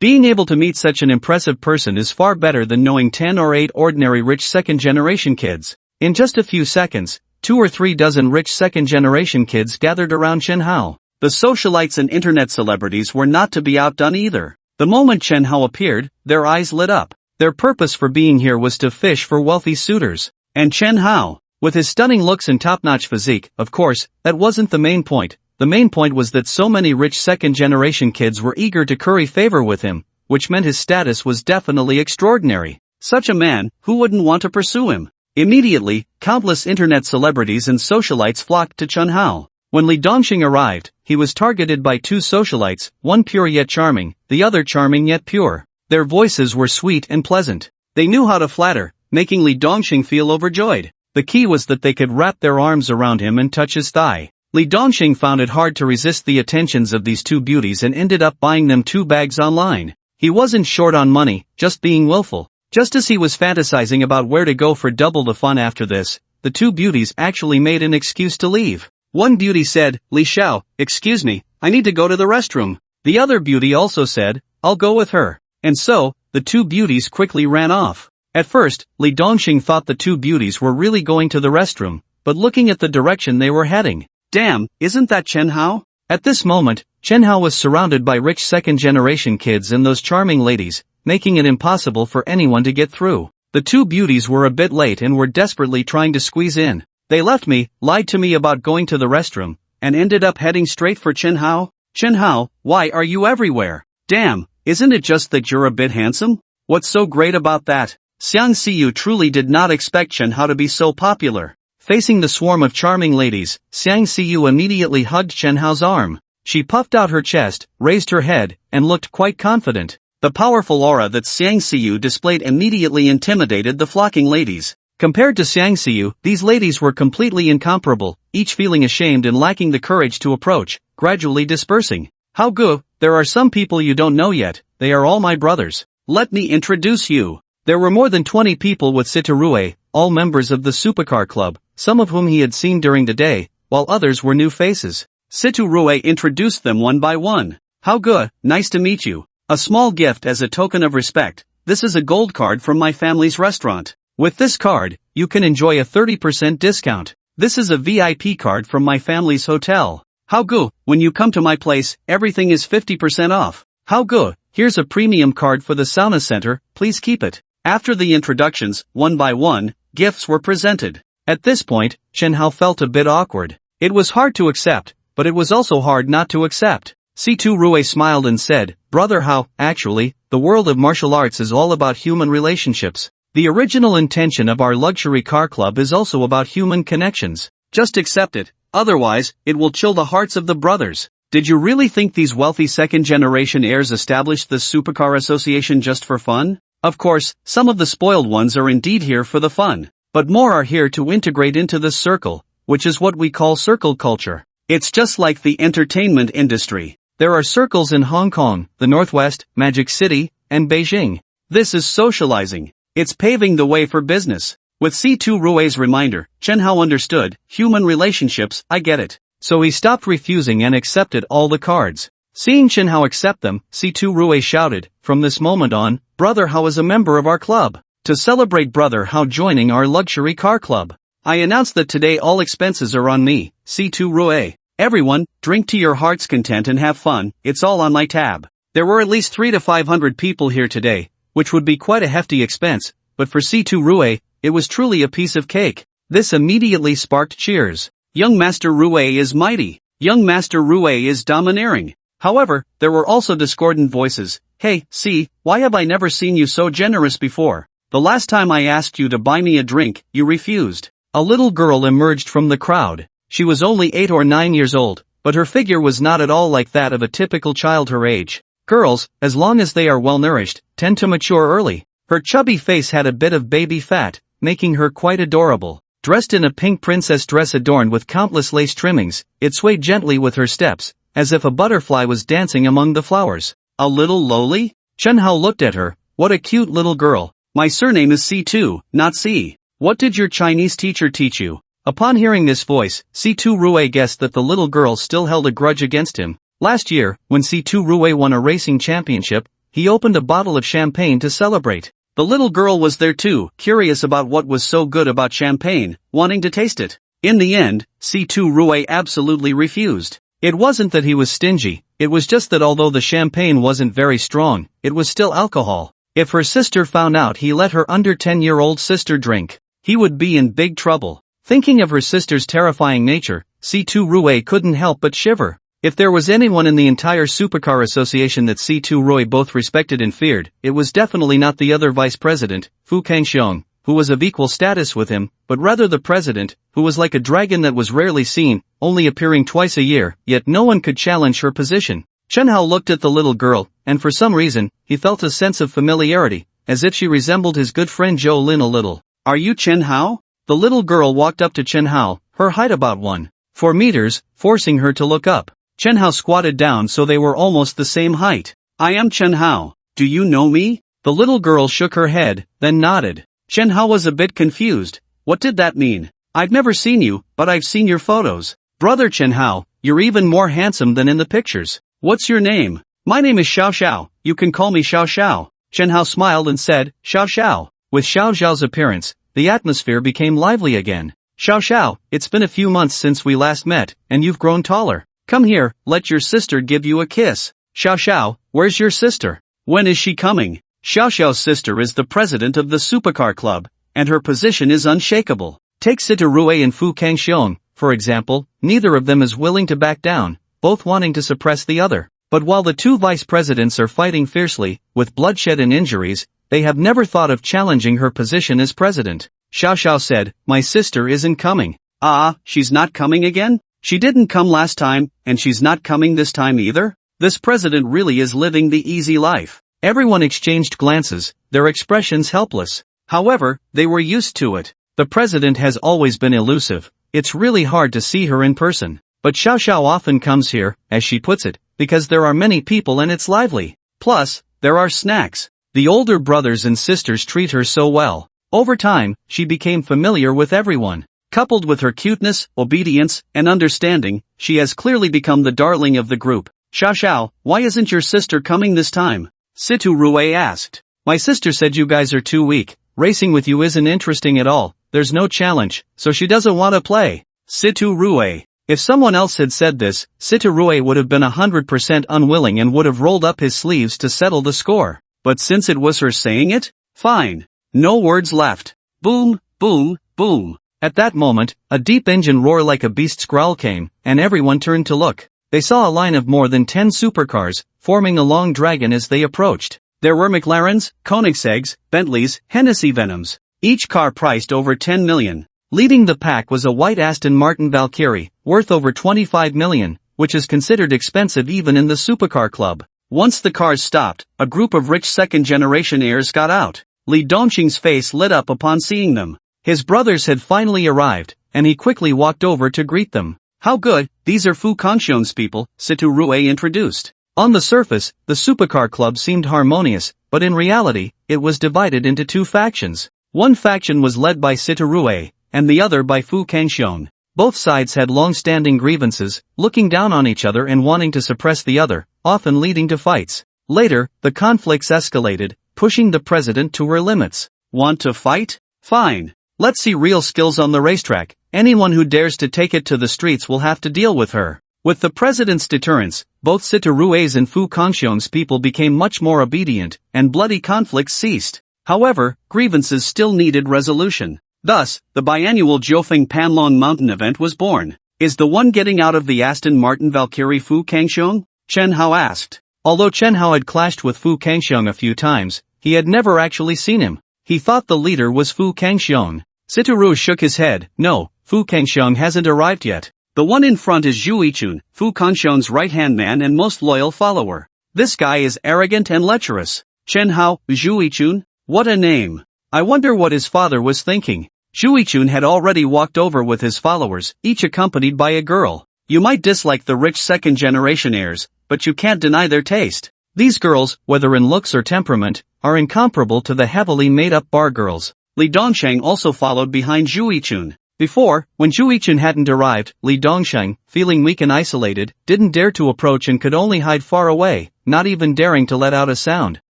Being able to meet such an impressive person is far better than knowing 10 or 8 ordinary rich second-generation kids. In just a few seconds, 2 or 3 dozen rich second-generation kids gathered around Chen Hao. The socialites and internet celebrities were not to be outdone either. The moment Chen Hao appeared, their eyes lit up. Their purpose for being here was to fish for wealthy suitors. And Chen Hao, with his stunning looks and top-notch physique, of course, that wasn't the main point. The main point was that so many rich second-generation kids were eager to curry favor with him, which meant his status was definitely extraordinary. Such a man, who wouldn't want to pursue him? Immediately, countless internet celebrities and socialites flocked to Chen Hao. When Li Dongxing arrived, he was targeted by 2 socialites, one pure yet charming, the other charming yet pure. Their voices were sweet and pleasant. They knew how to flatter, making Li Dongxing feel overjoyed. The key was that they could wrap their arms around him and touch his thigh. Li Dongxing found it hard to resist the attentions of these 2 beauties and ended up buying them 2 bags online. He wasn't short on money, just being willful. Just as he was fantasizing about where to go for double the fun after this, the 2 beauties actually made an excuse to leave. One beauty said, "Li Xiao, excuse me, I need to go to the restroom." The other beauty also said, "I'll go with her." And so, the 2 beauties quickly ran off. At first, Li Dongxing thought the 2 beauties were really going to the restroom, but looking at the direction they were heading, damn, isn't that Chen Hao? At this moment, Chen Hao was surrounded by rich second-generation kids and those charming ladies, making it impossible for anyone to get through. The 2 beauties were a bit late and were desperately trying to squeeze in. "They left me, lied to me about going to the restroom, and ended up heading straight for Chen Hao? Chen Hao, why are you everywhere? Damn, isn't it just that you're a bit handsome? What's so great about that?" Xiang Xiyu truly did not expect Chen Hao to be so popular. Facing the swarm of charming ladies, Xiang Xiyu immediately hugged Chen Hao's arm. She puffed out her chest, raised her head, and looked quite confident. The powerful aura that Xiang Xiyu displayed immediately intimidated the flocking ladies. Compared to Xiang Xiyu, these ladies were completely incomparable, each feeling ashamed and lacking the courage to approach, gradually dispersing. "Hao Gu, there are some people you don't know yet, they are all my brothers. Let me introduce you." There were more than 20 people with Sitarue, all members of the Supercar Club, some of whom he had seen during the day, while others were new faces. Sitarue introduced them one by one. "Hao Gu, nice to meet you. A small gift as a token of respect. This is a gold card from my family's restaurant. With this card, you can enjoy a 30% discount. This is a VIP card from my family's hotel. Hao Gu, when you come to my place, everything is 50% off. Hao Gu, here's a premium card for the sauna center, please keep it." After the introductions, one by one, gifts were presented. At this point, Chen Hao felt a bit awkward. It was hard to accept, but it was also hard not to accept. Situ Rue smiled and said, "Brother Hao, actually, the world of martial arts is all about human relationships. The original intention of our luxury car club is also about human connections. Just accept it, otherwise, it will chill the hearts of the brothers." Did you really think these wealthy second-generation heirs established this supercar association just for fun? Of course, some of the spoiled ones are indeed here for the fun, but more are here to integrate into this circle, which is what we call circle culture. It's just like the entertainment industry. There are circles in Hong Kong, the Northwest, Magic City, and Beijing. This is socializing. It's paving the way for business. With C2 Rui's reminder, Chen Hao understood, human relationships, I get it. So he stopped refusing and accepted all the cards. Seeing Chen Hao accept them, C2 Rui shouted, from this moment on, Brother Hao is a member of our club. To celebrate Brother Hao joining our luxury car club, I announce that today all expenses are on me, C2 Rui. Everyone, drink to your heart's content and have fun, it's all on my tab. There were at least 300 to 500 people here today, which would be quite a hefty expense, but for C2 Rui, it was truly a piece of cake. This immediately sparked cheers. Young Master Rui is mighty. Young Master Rui is domineering. However, there were also discordant voices. Hey, see, why have I never seen you so generous before? The last time I asked you to buy me a drink, you refused. A little girl emerged from the crowd. She was only 8 or 9 years old, but her figure was not at all like that of a typical child her age. Girls, as long as they are well nourished, tend to mature early. Her chubby face had a bit of baby fat, making her quite adorable. Dressed in a pink princess dress adorned with countless lace trimmings, it swayed gently with her steps, as if a butterfly was dancing among the flowers. A little lowly? Chen Hao looked at her. What a cute little girl. My surname is C2, not C. What did your Chinese teacher teach you? Upon hearing this voice, C2 Rui guessed that the little girl still held a grudge against him. Last year, when C2 Rui won a racing championship, he opened a bottle of champagne to celebrate. The little girl was there too, curious about what was so good about champagne, wanting to taste it. In the end, C2 Rui absolutely refused. It wasn't that he was stingy, it was just that although the champagne wasn't very strong, it was still alcohol. If her sister found out he let her under 10-year-old sister drink, he would be in big trouble. Thinking of her sister's terrifying nature, C2 Rui couldn't help but shiver. If there was anyone in the entire supercar association that C2 Rui both respected and feared, it was definitely not the other vice president, Fu Kangxiong, who was of equal status with him, but rather the president, who was like a dragon that was rarely seen, only appearing twice a year, yet no one could challenge her position. Chen Hao looked at the little girl, and for some reason, he felt a sense of familiarity, as if she resembled his good friend Zhou Lin a little. Are you Chen Hao? The little girl walked up to Chen Hao, her height about 1.4 meters, forcing her to look up. Chen Hao squatted down so they were almost the same height. I am Chen Hao. Do you know me? The little girl shook her head, then nodded. Chen Hao was a bit confused. What did that mean? I've never seen you, but I've seen your photos. Brother Chen Hao, you're even more handsome than in the pictures. What's your name? My name is Xiao Xiao, you can call me Xiao Xiao. Chen Hao smiled and said, Xiao Xiao. With Xiao Xiao's appearance, the atmosphere became lively again. Xiao Xiao, it's been a few months since we last met, and you've grown taller. Come here, let your sister give you a kiss. Xiao Xiao, where's your sister? When is she coming? Xiao Xiao's sister is the president of the supercar club, and her position is unshakable. Take C2 Rui and Fu Kangxiong, for example, neither of them is willing to back down, both wanting to suppress the other. But while the two vice presidents are fighting fiercely, with bloodshed and injuries, they have never thought of challenging her position as president. Xiao Xiao said, my sister isn't coming. Ah, she's not coming again? She didn't come last time, and she's not coming this time either? This president really is living the easy life. Everyone exchanged glances, their expressions helpless. However, they were used to it. The president has always been elusive. It's really hard to see her in person. But Xiao Xiao often comes here, as she puts it, because there are many people and it's lively. Plus, there are snacks. The older brothers and sisters treat her so well. Over time, she became familiar with everyone. Coupled with her cuteness, obedience, and understanding, she has clearly become the darling of the group. Xiao Xiao, why isn't your sister coming this time? C2 Rui asked. My sister said you guys are too weak. Racing with you isn't interesting at all. There's no challenge, so she doesn't want to play. C2 Rui. If someone else had said this, C2 Rui would have been 100% unwilling and would have rolled up his sleeves to settle the score. But since it was her saying it, fine. No words left. Boom, boom, boom. At that moment, a deep engine roar like a beast's growl came, and everyone turned to look. They saw a line of more than 10 supercars, forming a long dragon as they approached. There were McLarens, Koenigsegg's, Bentleys, Hennessy Venoms, each car priced over 10 million. Leading the pack was a white Aston Martin Valkyrie, worth over 25 million, which is considered expensive even in the supercar club. Once the cars stopped, a group of rich second-generation heirs got out. Li Dongxing's face lit up upon seeing them. His brothers had finally arrived, and he quickly walked over to greet them. "How good, these are Fu Kangxiong's people," Situ Rui introduced. On the surface, the supercar club seemed harmonious, but in reality, it was divided into two factions. One faction was led by Situ Rui, and the other by Fu Kangxiong. Both sides had long-standing grievances, looking down on each other and wanting to suppress the other, often leading to fights. Later, the conflicts escalated, pushing the president to her limits. "Want to fight? Fine. Let's see real skills on the racetrack. Anyone who dares to take it to the streets will have to deal with her." With the president's deterrence, both Situ Rui's and Fu Kangxiong's people became much more obedient, and bloody conflicts ceased. However, grievances still needed resolution. Thus, the biannual Jiufeng Panlong Mountain event was born. "Is the one getting out of the Aston Martin Valkyrie Fu Kangxiong?" Chen Hao asked. Although Chen Hao had clashed with Fu Kangxiong a few times, he had never actually seen him. He thought the leader was Fu Kangxiong. Situ Ru shook his head. "No, Fu Kangxiong hasn't arrived yet. The one in front is Zhu Yichun, Fu Kangxiong's right-hand man and most loyal follower. This guy is arrogant and lecherous." Chen Hao, Zhu Yichun? What a name. I wonder what his father was thinking. Zhu Yichun had already walked over with his followers, each accompanied by a girl. You might dislike the rich second-generation heirs, but you can't deny their taste. These girls, whether in looks or temperament, are incomparable to the heavily made-up bar girls. Li Dongsheng also followed behind Zhu Yichun. Before, when Zhu Yichun hadn't arrived, Li Dongsheng, feeling weak and isolated, didn't dare to approach and could only hide far away, not even daring to let out a sound.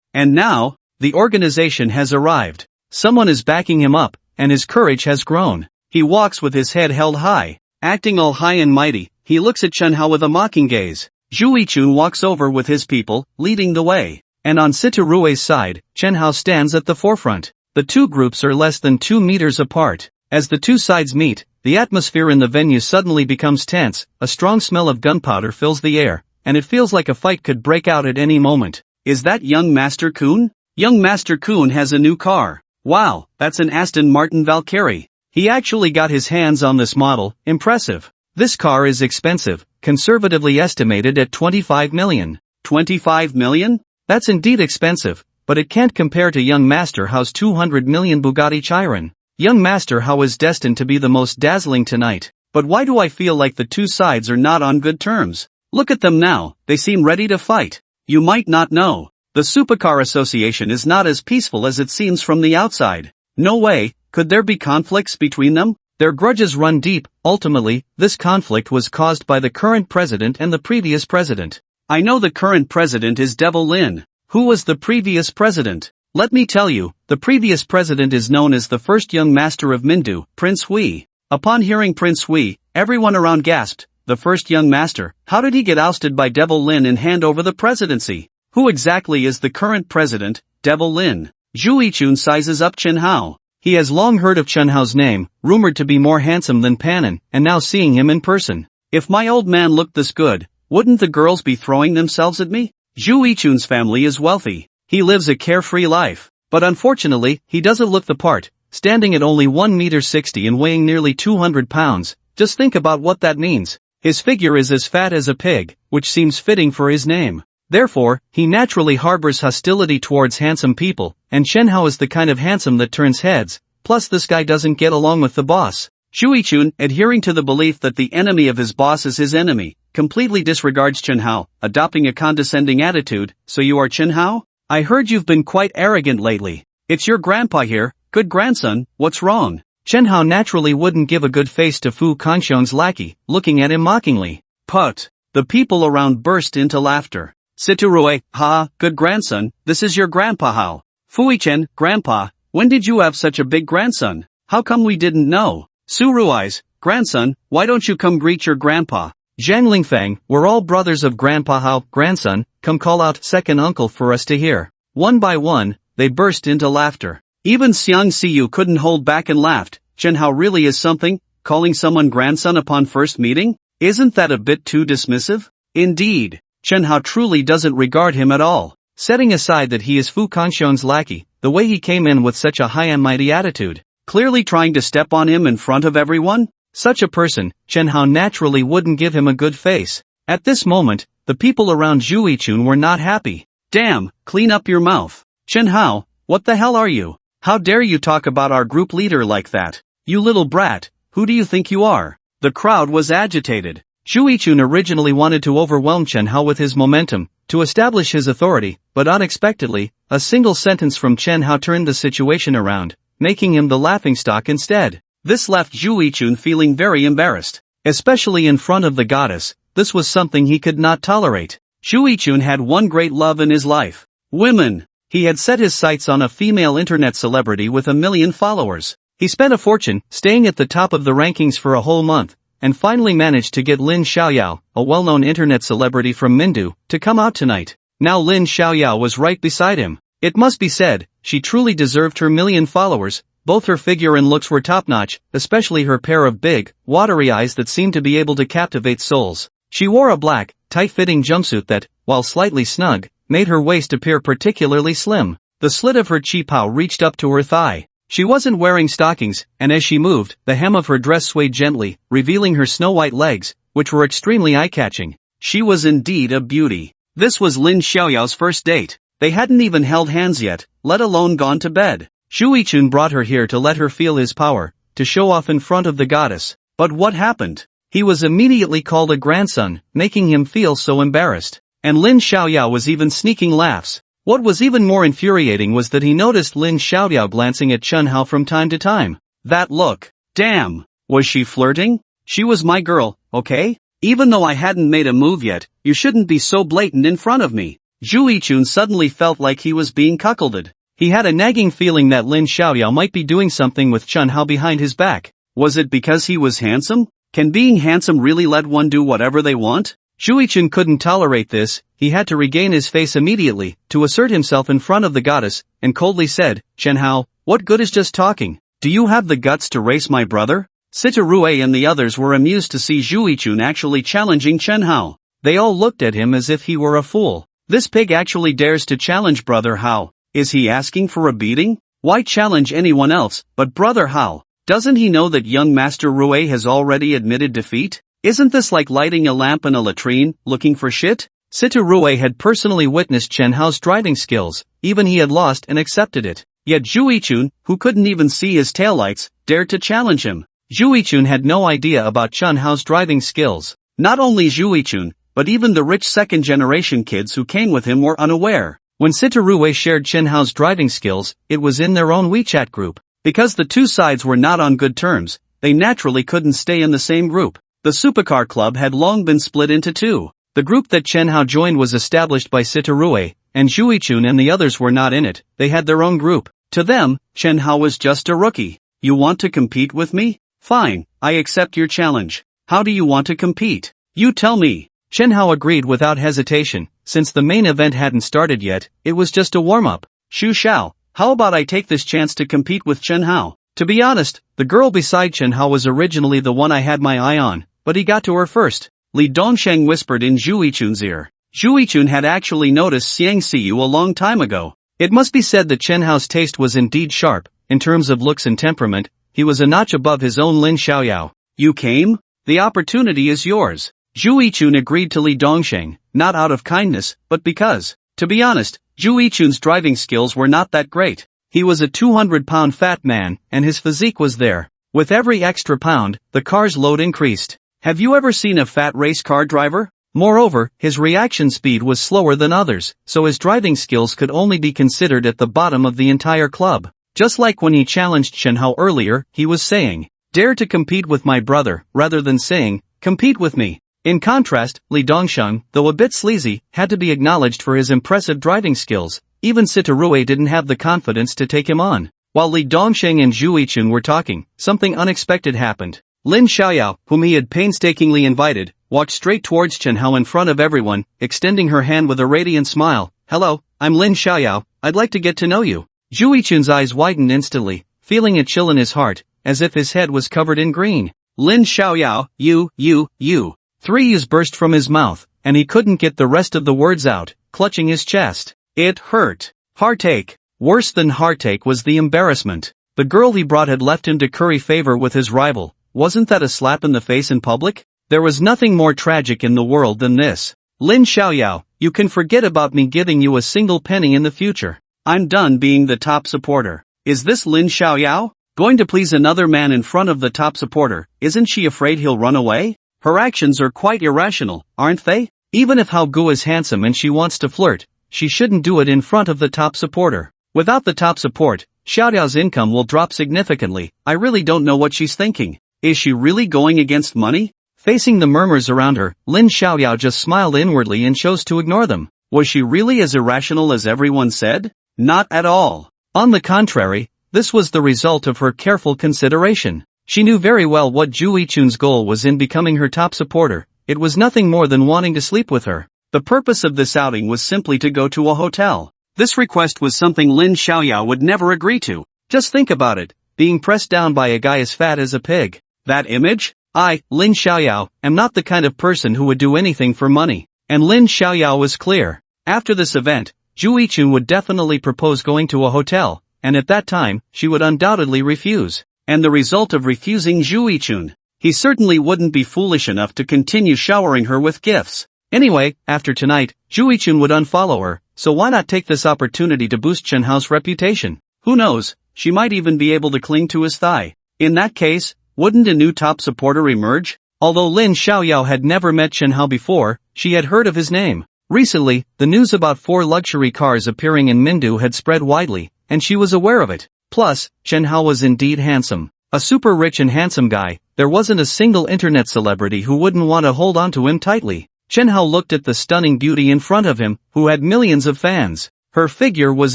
And now, the organization has arrived. Someone is backing him up, and his courage has grown. He walks with his head held high. Acting all high and mighty, he looks at Chen Hao with a mocking gaze. Zhu Yichun walks over with his people, leading the way. And on Situ Rui's side, Chen Hao stands at the forefront. The two groups are less than 2 meters apart. As the two sides meet, the atmosphere in the venue suddenly becomes tense, a strong smell of gunpowder fills the air, and it feels like a fight could break out at any moment. Is that young Master Kun? Young Master Kun has a new car. Wow, that's an Aston Martin Valkyrie. He actually got his hands on this model, impressive. This car is expensive, conservatively estimated at 25 million. 25 million? That's indeed expensive, but it can't compare to young Master Hao's 200 million Bugatti Chiron. Young Master Hao is destined to be the most dazzling tonight. But why do I feel like the two sides are not on good terms? Look at them now, they seem ready to fight. You might not know. The Supercar Association is not as peaceful as it seems from the outside. No way, could there be conflicts between them? Their grudges run deep. Ultimately, this conflict was caused by the current president and the previous president. I know the current president is Devil Lin. Who was the previous president? Let me tell you, the previous president is known as the first young master of Mindu, Prince Hui. Upon hearing Prince Hui, everyone around gasped. The first young master, how did he get ousted by Devil Lin and hand over the presidency? Who exactly is the current president, Devil Lin? Zhu Yichun sizes up Chen Hao. He has long heard of Chen Hao's name, rumored to be more handsome than Panin, and now seeing him in person. If my old man looked this good, wouldn't the girls be throwing themselves at me? Zhu Yichun's family is wealthy. He lives a carefree life. But unfortunately, he doesn't look the part, standing at only 1 meter 60 and weighing nearly 200 pounds. Just think about what that means. His figure is as fat as a pig, which seems fitting for his name. Therefore, he naturally harbors hostility towards handsome people, and Chen Hao is the kind of handsome that turns heads, plus this guy doesn't get along with the boss. Zhu Yichun, adhering to the belief that the enemy of his boss is his enemy, completely disregards Chen Hao, adopting a condescending attitude. So you are Chen Hao? I heard you've been quite arrogant lately. It's your grandpa here, good grandson, what's wrong? Chen Hao naturally wouldn't give a good face to Fu Kangxiong's lackey, looking at him mockingly. Put. The people around burst into laughter. Situ Rui, ha, good grandson, this is your grandpa Hao. Fui Chen, grandpa, when did you have such a big grandson? How come we didn't know? Su Rui's, grandson, why don't you come greet your grandpa? Zhang Lingfang, we're all brothers of Grandpa Hao, grandson, come call out second uncle for us to hear. One by one, they burst into laughter. Even Xiang Siyu couldn't hold back and laughed. Chen Hao really is something, calling someone grandson upon first meeting? Isn't that a bit too dismissive? Indeed, Chen Hao truly doesn't regard him at all. Setting aside that he is Fu Kangxiong's lackey, the way he came in with such a high and mighty attitude, clearly trying to step on him in front of everyone? Such a person, Chen Hao naturally wouldn't give him a good face. At this moment, the people around Zhu Yichun were not happy. Damn, clean up your mouth. Chen Hao, what the hell are you? How dare you talk about our group leader like that? You little brat, who do you think you are? The crowd was agitated. Zhu Yichun originally wanted to overwhelm Chen Hao with his momentum, to establish his authority, but unexpectedly, a single sentence from Chen Hao turned the situation around, making him the laughingstock instead. This left Zhu Yichun feeling very embarrassed. Especially in front of the goddess, this was something he could not tolerate. Zhu Yichun had one great love in his life. Women. He had set his sights on a female internet celebrity with 1 million followers. He spent a fortune, staying at the top of the rankings for a whole month, and finally managed to get Lin Xiaoyao, a well-known internet celebrity from Mindu, to come out tonight. Now Lin Xiaoyao was right beside him. It must be said, she truly deserved her 1 million followers. Both her figure and looks were top-notch, especially her pair of big, watery eyes that seemed to be able to captivate souls. She wore a black, tight-fitting jumpsuit that, while slightly snug, made her waist appear particularly slim. The slit of her qipao reached up to her thigh. She wasn't wearing stockings, and as she moved, the hem of her dress swayed gently, revealing her snow-white legs, which were extremely eye-catching. She was indeed a beauty. This was Lin Xiaoyao's first date. They hadn't even held hands yet, let alone gone to bed. Zhu Yichun brought her here to let her feel his power, to show off in front of the goddess. But what happened? He was immediately called a grandson, making him feel so embarrassed. And Lin Xiaoyao was even sneaking laughs. What was even more infuriating was that he noticed Lin Xiaoyao glancing at Chen Hao from time to time. That look. Damn. Was she flirting? She was my girl, okay? Even though I hadn't made a move yet, you shouldn't be so blatant in front of me. Zhu Yichun suddenly felt like he was being cuckolded. He had a nagging feeling that Lin Xiaoyao might be doing something with Chen Hao behind his back. Was it because he was handsome? Can being handsome really let one do whatever they want? Zhu Yichun couldn't tolerate this. He had to regain his face immediately, to assert himself in front of the goddess, and coldly said, Chen Hao, what good is just talking? Do you have the guts to race my brother? Sita Rue and the others were amused to see Zhu Yichun actually challenging Chen Hao. They all looked at him as if he were a fool. This pig actually dares to challenge Brother Hao. Is he asking for a beating? Why challenge anyone else, but Brother Hao? Doesn't he know that young Master Rue has already admitted defeat? Isn't this like lighting a lamp in a latrine, looking for shit? Sita Rue had personally witnessed Chen Hao's driving skills, even he had lost and accepted it. Yet Zhu Yichun, who couldn't even see his taillights, dared to challenge him. Zhu Yichun had no idea about Chen Hao's driving skills. Not only Zhu Yichun, but even the rich second-generation kids who came with him were unaware. When Sita Rue shared Chen Hao's driving skills, it was in their own WeChat group. Because the two sides were not on good terms, they naturally couldn't stay in the same group. The supercar club had long been split into two. The group that Chen Hao joined was established by Sita Rue, and Zhu Yichun and the others were not in it. They had their own group. To them, Chen Hao was just a rookie. You want to compete with me? Fine, I accept your challenge. How do you want to compete? You tell me. Chen Hao agreed without hesitation. Since the main event hadn't started yet, it was just a warm-up. Xu Xiao, how about I take this chance to compete with Chen Hao? To be honest, the girl beside Chen Hao was originally the one I had my eye on, but he got to her first. Li Dongsheng whispered in Zhu Yichun's ear. Zhu Yichun had actually noticed Xiang Xiyu a long time ago. It must be said that Chen Hao's taste was indeed sharp. In terms of looks and temperament, he was a notch above his own Lin Xiaoyao. You came? The opportunity is yours. Zhu Yichun agreed to Li Dongsheng, not out of kindness, but because, to be honest, Zhu Yichun's driving skills were not that great. He was a 200-pound fat man, and his physique was there. With every extra pound, the car's load increased. Have you ever seen a fat race car driver? Moreover, his reaction speed was slower than others, so his driving skills could only be considered at the bottom of the entire club. Just like when he challenged Chen Hao earlier, he was saying, dare to compete with my brother, rather than saying, compete with me. In contrast, Li Dongsheng, though a bit sleazy, had to be acknowledged for his impressive driving skills. Even Sita Rue didn't have the confidence to take him on. While Li Dongsheng and Zhu Yichun were talking, something unexpected happened. Lin Xiaoyao, whom he had painstakingly invited, walked straight towards Chen Hao in front of everyone, extending her hand with a radiant smile. Hello, I'm Lin Xiaoyao, I'd like to get to know you. Zhu Yichun's eyes widened instantly, feeling a chill in his heart, as if his head was covered in green. Lin Xiaoyao, you. 3 U's burst from his mouth, and he couldn't get the rest of the words out, clutching his chest. It hurt. Heartache. Worse than heartache was the embarrassment. The girl he brought had left him to curry favor with his rival. Wasn't that a slap in the face in public? There was nothing more tragic in the world than this. Lin Xiaoyao, you can forget about me giving you a single penny in the future. I'm done being the top supporter. Is this Lin Xiaoyao? Going to please another man in front of the top supporter? Isn't she afraid he'll run away? Her actions are quite irrational, aren't they? Even if Hao Gu is handsome and she wants to flirt, she shouldn't do it in front of the top supporter. Without the top support, Xiaoyao's income will drop significantly. I really don't know what she's thinking. Is she really going against money? Facing the murmurs around her, Lin Xiaoyao just smiled inwardly and chose to ignore them. Was she really as irrational as everyone said? Not at all. On the contrary, this was the result of her careful consideration. She knew very well what Zhu Yichun's goal was in becoming her top supporter. It was nothing more than wanting to sleep with her. The purpose of this outing was simply to go to a hotel. This request was something Lin Xiaoyao would never agree to. Just think about it, being pressed down by a guy as fat as a pig. That image? I, Lin Xiaoyao, am not the kind of person who would do anything for money. And Lin Xiaoyao was clear. After this event, Zhu Yichun would definitely propose going to a hotel, and at that time, she would undoubtedly refuse. And the result of refusing Zhu Yichun? He certainly wouldn't be foolish enough to continue showering her with gifts. Anyway, after tonight, Zhu Yichun would unfollow her, so why not take this opportunity to boost Chen Hao's reputation? Who knows, she might even be able to cling to his thigh. In that case, wouldn't a new top supporter emerge? Although Lin Xiaoyao had never met Chen Hao before, she had heard of his name. Recently, the news about 4 luxury cars appearing in Mindu had spread widely, and she was aware of it. Plus, Chen Hao was indeed handsome. A super rich and handsome guy, there wasn't a single internet celebrity who wouldn't want to hold on to him tightly. Chen Hao looked at the stunning beauty in front of him, who had millions of fans. Her figure was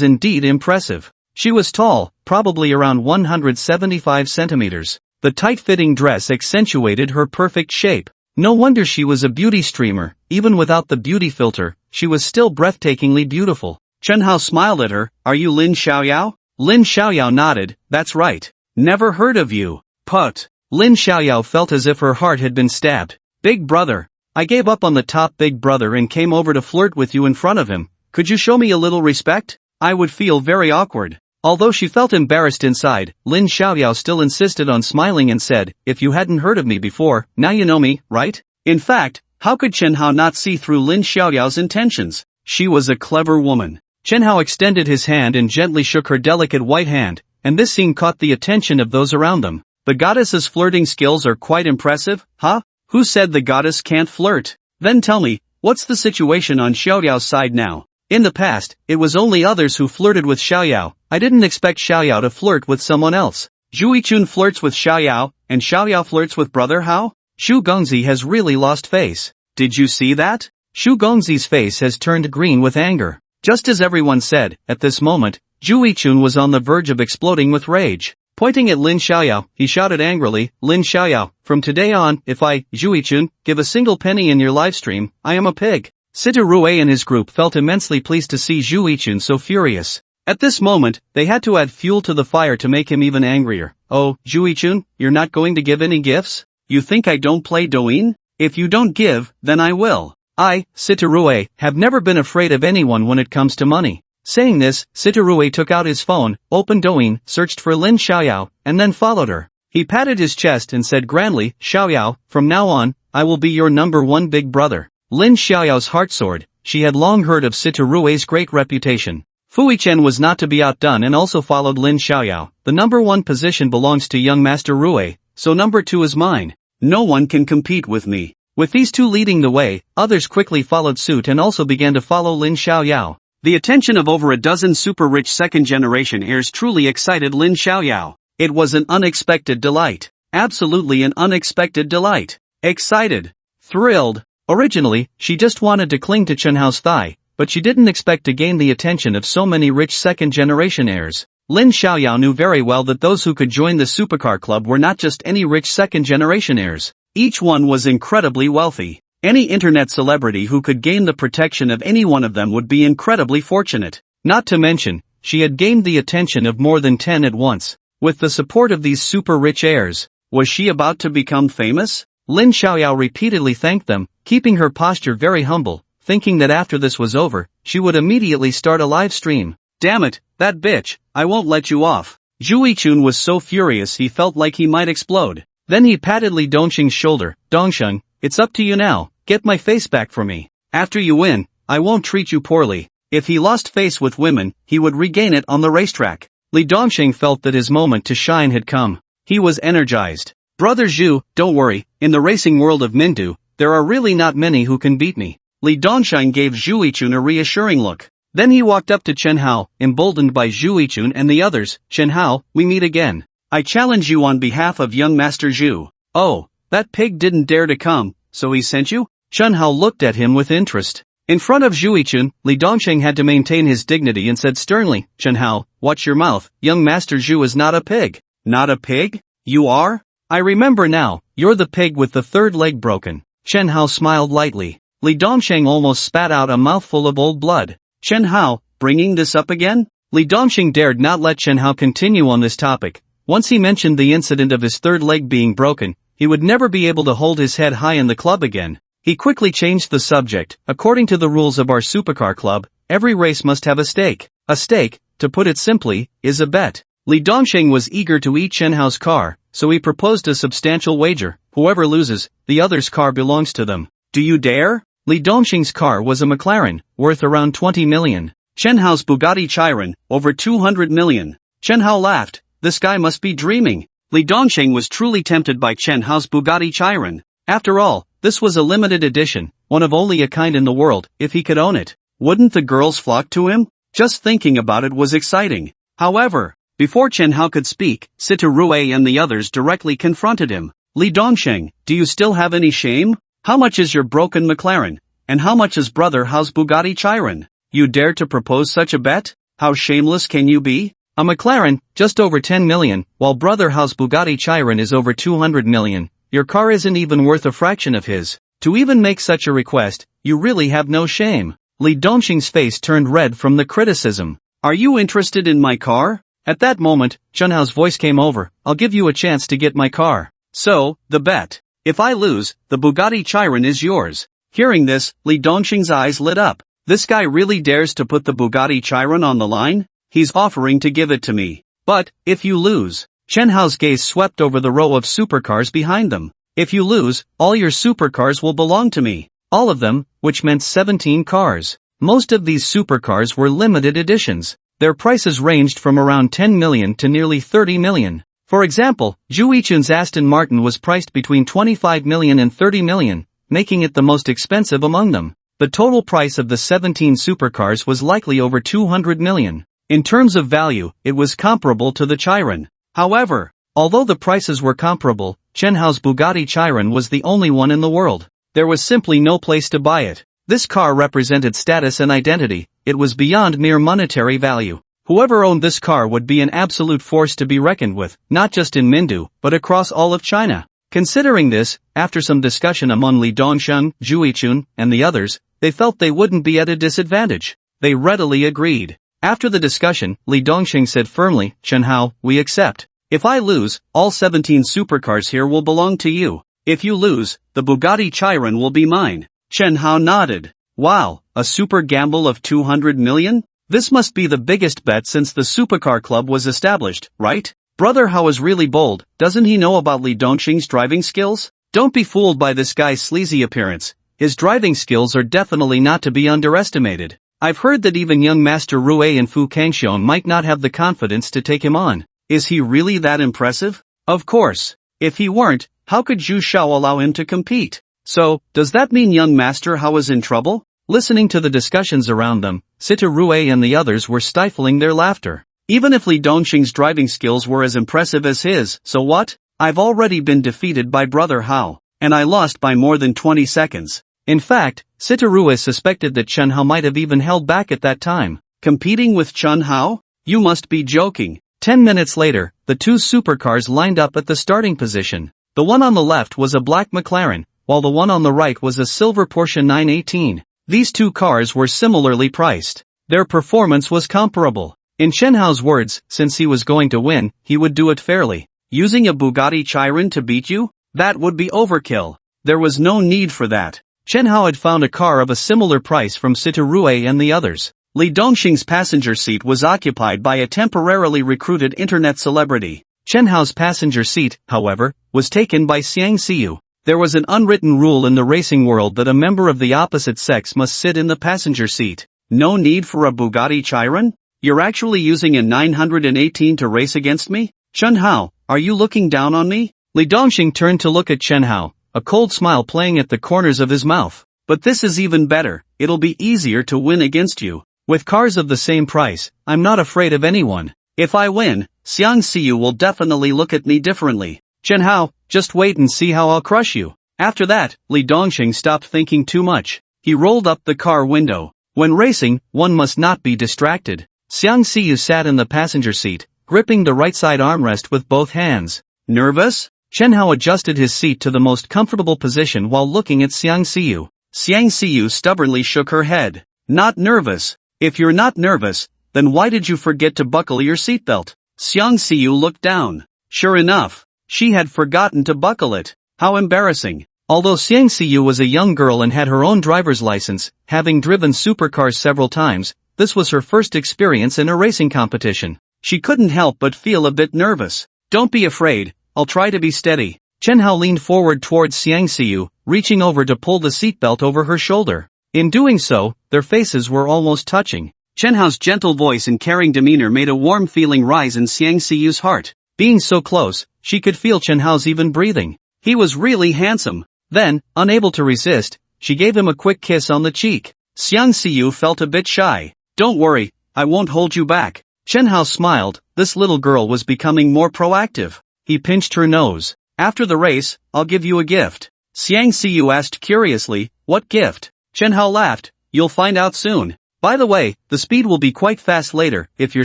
indeed impressive. She was tall, probably around 175 centimeters. The tight-fitting dress accentuated her perfect shape. No wonder she was a beauty streamer. Even without the beauty filter, she was still breathtakingly beautiful. Chen Hao smiled at her. Are you Lin Xiaoyao? Lin Xiaoyao nodded. That's right. Never heard of you. Put. Lin Xiaoyao felt as if her heart had been stabbed. Big brother. I gave up on the top big brother and came over to flirt with you in front of him. Could you show me a little respect? I would feel very awkward. Although she felt embarrassed inside, Lin Xiaoyao still insisted on smiling and said, if you hadn't heard of me before, now you know me, right? In fact, how could Chen Hao not see through Lin Xiaoyao's intentions? She was a clever woman. Chen Hao extended his hand and gently shook her delicate white hand, and this scene caught the attention of those around them. The goddess's flirting skills are quite impressive, huh? Who said the goddess can't flirt? Then tell me, what's the situation on Xiaoyao's side now? In the past, it was only others who flirted with Xiaoyao. I didn't expect Xiaoyao to flirt with someone else. Zhu Yichun flirts with Xiaoyao, and Xiaoyao flirts with brother Hao? Xu Gongzi has really lost face. Did you see that? Xu Gongzi's face has turned green with anger. Just as everyone said, at this moment, Zhu Yichun was on the verge of exploding with rage. Pointing at Lin Xiaoyao, he shouted angrily, Lin Xiaoyao, from today on, if I, Zhu Yichun, give a single penny in your livestream, I am a pig. Sita Rue and his group felt immensely pleased to see Zhu Yichun so furious. At this moment, they had to add fuel to the fire to make him even angrier. Oh, Zhu Yichun, you're not going to give any gifts? You think I don't play Douyin? If you don't give, then I will. I, Sita Rue, have never been afraid of anyone when it comes to money. Saying this, Sita Rue took out his phone, opened Douyin, searched for Lin Xiaoyao, and then followed her. He patted his chest and said grandly, Xiaoyao, from now on, I will be your number one big brother. Lin Xiaoyao's heart soared. She had long heard of Sita Rue's great reputation. Fu Yichen was not to be outdone and also followed Lin Xiaoyao. The number one position belongs to young Master Rue, so number 2 is mine. No one can compete with me. With these two leading the way, others quickly followed suit and also began to follow Lin Xiaoyao. The attention of over a dozen super-rich second-generation heirs truly excited Lin Xiaoyao. It was an unexpected delight. Absolutely an unexpected delight. Excited. Thrilled. Originally, she just wanted to cling to Chen Hao's thigh, but she didn't expect to gain the attention of so many rich second-generation heirs. Lin Xiaoyao knew very well that those who could join the supercar club were not just any rich second-generation heirs. Each one was incredibly wealthy. Any internet celebrity who could gain the protection of any one of them would be incredibly fortunate. Not to mention, she had gained the attention of more than 10 at once. With the support of these super-rich heirs, was she about to become famous? Lin Xiaoyao repeatedly thanked them, keeping her posture very humble, thinking that after this was over, she would immediately start a live stream. Damn it, that bitch, I won't let you off. Zhu Yichun was so furious he felt like he might explode. Then he patted Li Dongxing's shoulder. Dongxing, it's up to you now, get my face back for me. After you win, I won't treat you poorly. If he lost face with women, he would regain it on the racetrack. Li Dongxing felt that his moment to shine had come. He was energized. Brother Zhu, don't worry, in the racing world of Mindu, there are really not many who can beat me. Li Dongxing gave Zhu Yichun a reassuring look. Then he walked up to Chen Hao, emboldened by Zhu Yichun and the others. Chen Hao, we meet again. I challenge you on behalf of young Master Zhu. Oh, that pig didn't dare to come, so he sent you? Chen Hao looked at him with interest. In front of Zhu Yichun, Li Dongxing had to maintain his dignity and said sternly, Chen Hao, watch your mouth, young Master Zhu is not a pig. Not a pig? You are? I remember now, you're the pig with the third leg broken. Chen Hao smiled lightly. Li Dongxing almost spat out a mouthful of old blood. Chen Hao, bringing this up again? Li Dongxing dared not let Chen Hao continue on this topic. Once he mentioned the incident of his third leg being broken, he would never be able to hold his head high in the club again. He quickly changed the subject. According to the rules of our supercar club, every race must have a stake. A stake, to put it simply, is a bet. Li Dongxing was eager to eat Chen Hao's car, so he proposed a substantial wager. Whoever loses, the other's car belongs to them. Do you dare? Li Dongxing's car was a McLaren, worth around 20 million. Chen Hao's Bugatti Chiron, over 200 million. Chen Hao laughed. This guy must be dreaming. Li Dongxing was truly tempted by Chen Hao's Bugatti Chiron. After all, this was a limited edition, one of only a kind in the world. If he could own it, wouldn't the girls flock to him? Just thinking about it was exciting. However, before Chen Hao could speak, Sita Rue and the others directly confronted him. Li Dongxing, do you still have any shame? How much is your broken McLaren? And how much is brother Hao's Bugatti Chiron? You dare to propose such a bet? How shameless can you be? A McLaren, just over 10 million, while brother Hao's Bugatti Chiron is over 200 million. Your car isn't even worth a fraction of his. To even make such a request, you really have no shame. Li Dongxing's face turned red from the criticism. Are you interested in my car? At that moment, Chen Hao's voice came over. I'll give you a chance to get my car. So, the bet. If I lose, the Bugatti Chiron is yours. Hearing this, Li Dongxing's eyes lit up. This guy really dares to put the Bugatti Chiron on the line? He's offering to give it to me. But, if you lose, Chen Hao's gaze swept over the row of supercars behind them. If you lose, all your supercars will belong to me. All of them, which meant 17 cars. Most of these supercars were limited editions. Their prices ranged from around 10 million to nearly 30 million. For example, Zhu Yichun's Aston Martin was priced between 25 million and 30 million, making it the most expensive among them. The total price of the 17 supercars was likely over 200 million. In terms of value, it was comparable to the Chiron. However, although the prices were comparable, Chen Hao's Bugatti Chiron was the only one in the world. There was simply no place to buy it. This car represented status and identity. It was beyond mere monetary value. Whoever owned this car would be an absolute force to be reckoned with, not just in Mindu, but across all of China. Considering this, after some discussion among Li Dongxing, Zhu Yichun, and the others, they felt they wouldn't be at a disadvantage. They readily agreed. After the discussion, Li Dongxing said firmly, Chen Hao, we accept. If I lose, all 17 supercars here will belong to you. If you lose, the Bugatti Chiron will be mine. Chen Hao nodded. Wow, a super gamble of 200 million? This must be the biggest bet since the supercar club was established, right? Brother Hao is really bold. Doesn't he know about Li Dongxing's driving skills? Don't be fooled by this guy's sleazy appearance. His driving skills are definitely not to be underestimated. I've heard that even young Master Rue and Fu Kangxiong might not have the confidence to take him on. Is he really that impressive? Of course. If he weren't, how could Zhu Shao allow him to compete? So, does that mean young Master Hao is in trouble? Listening to the discussions around them, Sita Rue and the others were stifling their laughter. Even if Li Dongxing's driving skills were as impressive as his, so what? I've already been defeated by Brother Hao, and I lost by more than 20 seconds. In fact, Sita Rue suspected that Chen Hao might have even held back at that time. Competing with Chen Hao? You must be joking. 10 minutes later, the two supercars lined up at the starting position. The one on the left was a black McLaren, while the one on the right was a silver Porsche 918. These two cars were similarly priced. Their performance was comparable. In Chen Hao's words, since he was going to win, he would do it fairly. Using a Bugatti Chiron to beat you? That would be overkill. There was no need for that. Chen Hao had found a car of a similar price from Sita Rue and the others. Li Dongxing's passenger seat was occupied by a temporarily recruited internet celebrity. Chen Hao's passenger seat, however, was taken by Xiang Xiu. There was an unwritten rule in the racing world that a member of the opposite sex must sit in the passenger seat. No need for a Bugatti Chiron? You're actually using a 918 to race against me? Chen Hao, are you looking down on me? Li Dongxing turned to look at Chen Hao, a cold smile playing at the corners of his mouth. But this is even better, it'll be easier to win against you. With cars of the same price, I'm not afraid of anyone. If I win, Xiang Xiyu will definitely look at me differently. Chen Hao, just wait and see how I'll crush you. After that, Li Dongxing stopped thinking too much. He rolled up the car window. When racing, one must not be distracted. Xiang Xiyu sat in the passenger seat, gripping the right side armrest with both hands. Nervous? Chen Hao adjusted his seat to the most comfortable position while looking at Xiang Xiyu. Xiang Xiyu stubbornly shook her head. Not nervous. If you're not nervous, then why did you forget to buckle your seatbelt? Xiang Xiyu looked down. Sure enough, she had forgotten to buckle it. How embarrassing. Although Xiang Xiyu was a young girl and had her own driver's license, having driven supercars several times, this was her first experience in a racing competition. She couldn't help but feel a bit nervous. Don't be afraid, I'll try to be steady. Chen Hao leaned forward towards Xiang Xiyu, reaching over to pull the seatbelt over her shoulder. In doing so, their faces were almost touching. Chen Hao's gentle voice and caring demeanor made a warm feeling rise in Xiang Xiyu's heart. Being so close, she could feel Chen Hao's even breathing. He was really handsome. Then, unable to resist, she gave him a quick kiss on the cheek. Xiang Xiyu felt a bit shy. Don't worry, I won't hold you back. Chen Hao smiled. This little girl was becoming more proactive. He pinched her nose. After the race, I'll give you a gift. Xiang Xiyu asked curiously, what gift? Chen Hao laughed, you'll find out soon. By the way, the speed will be quite fast later. If you're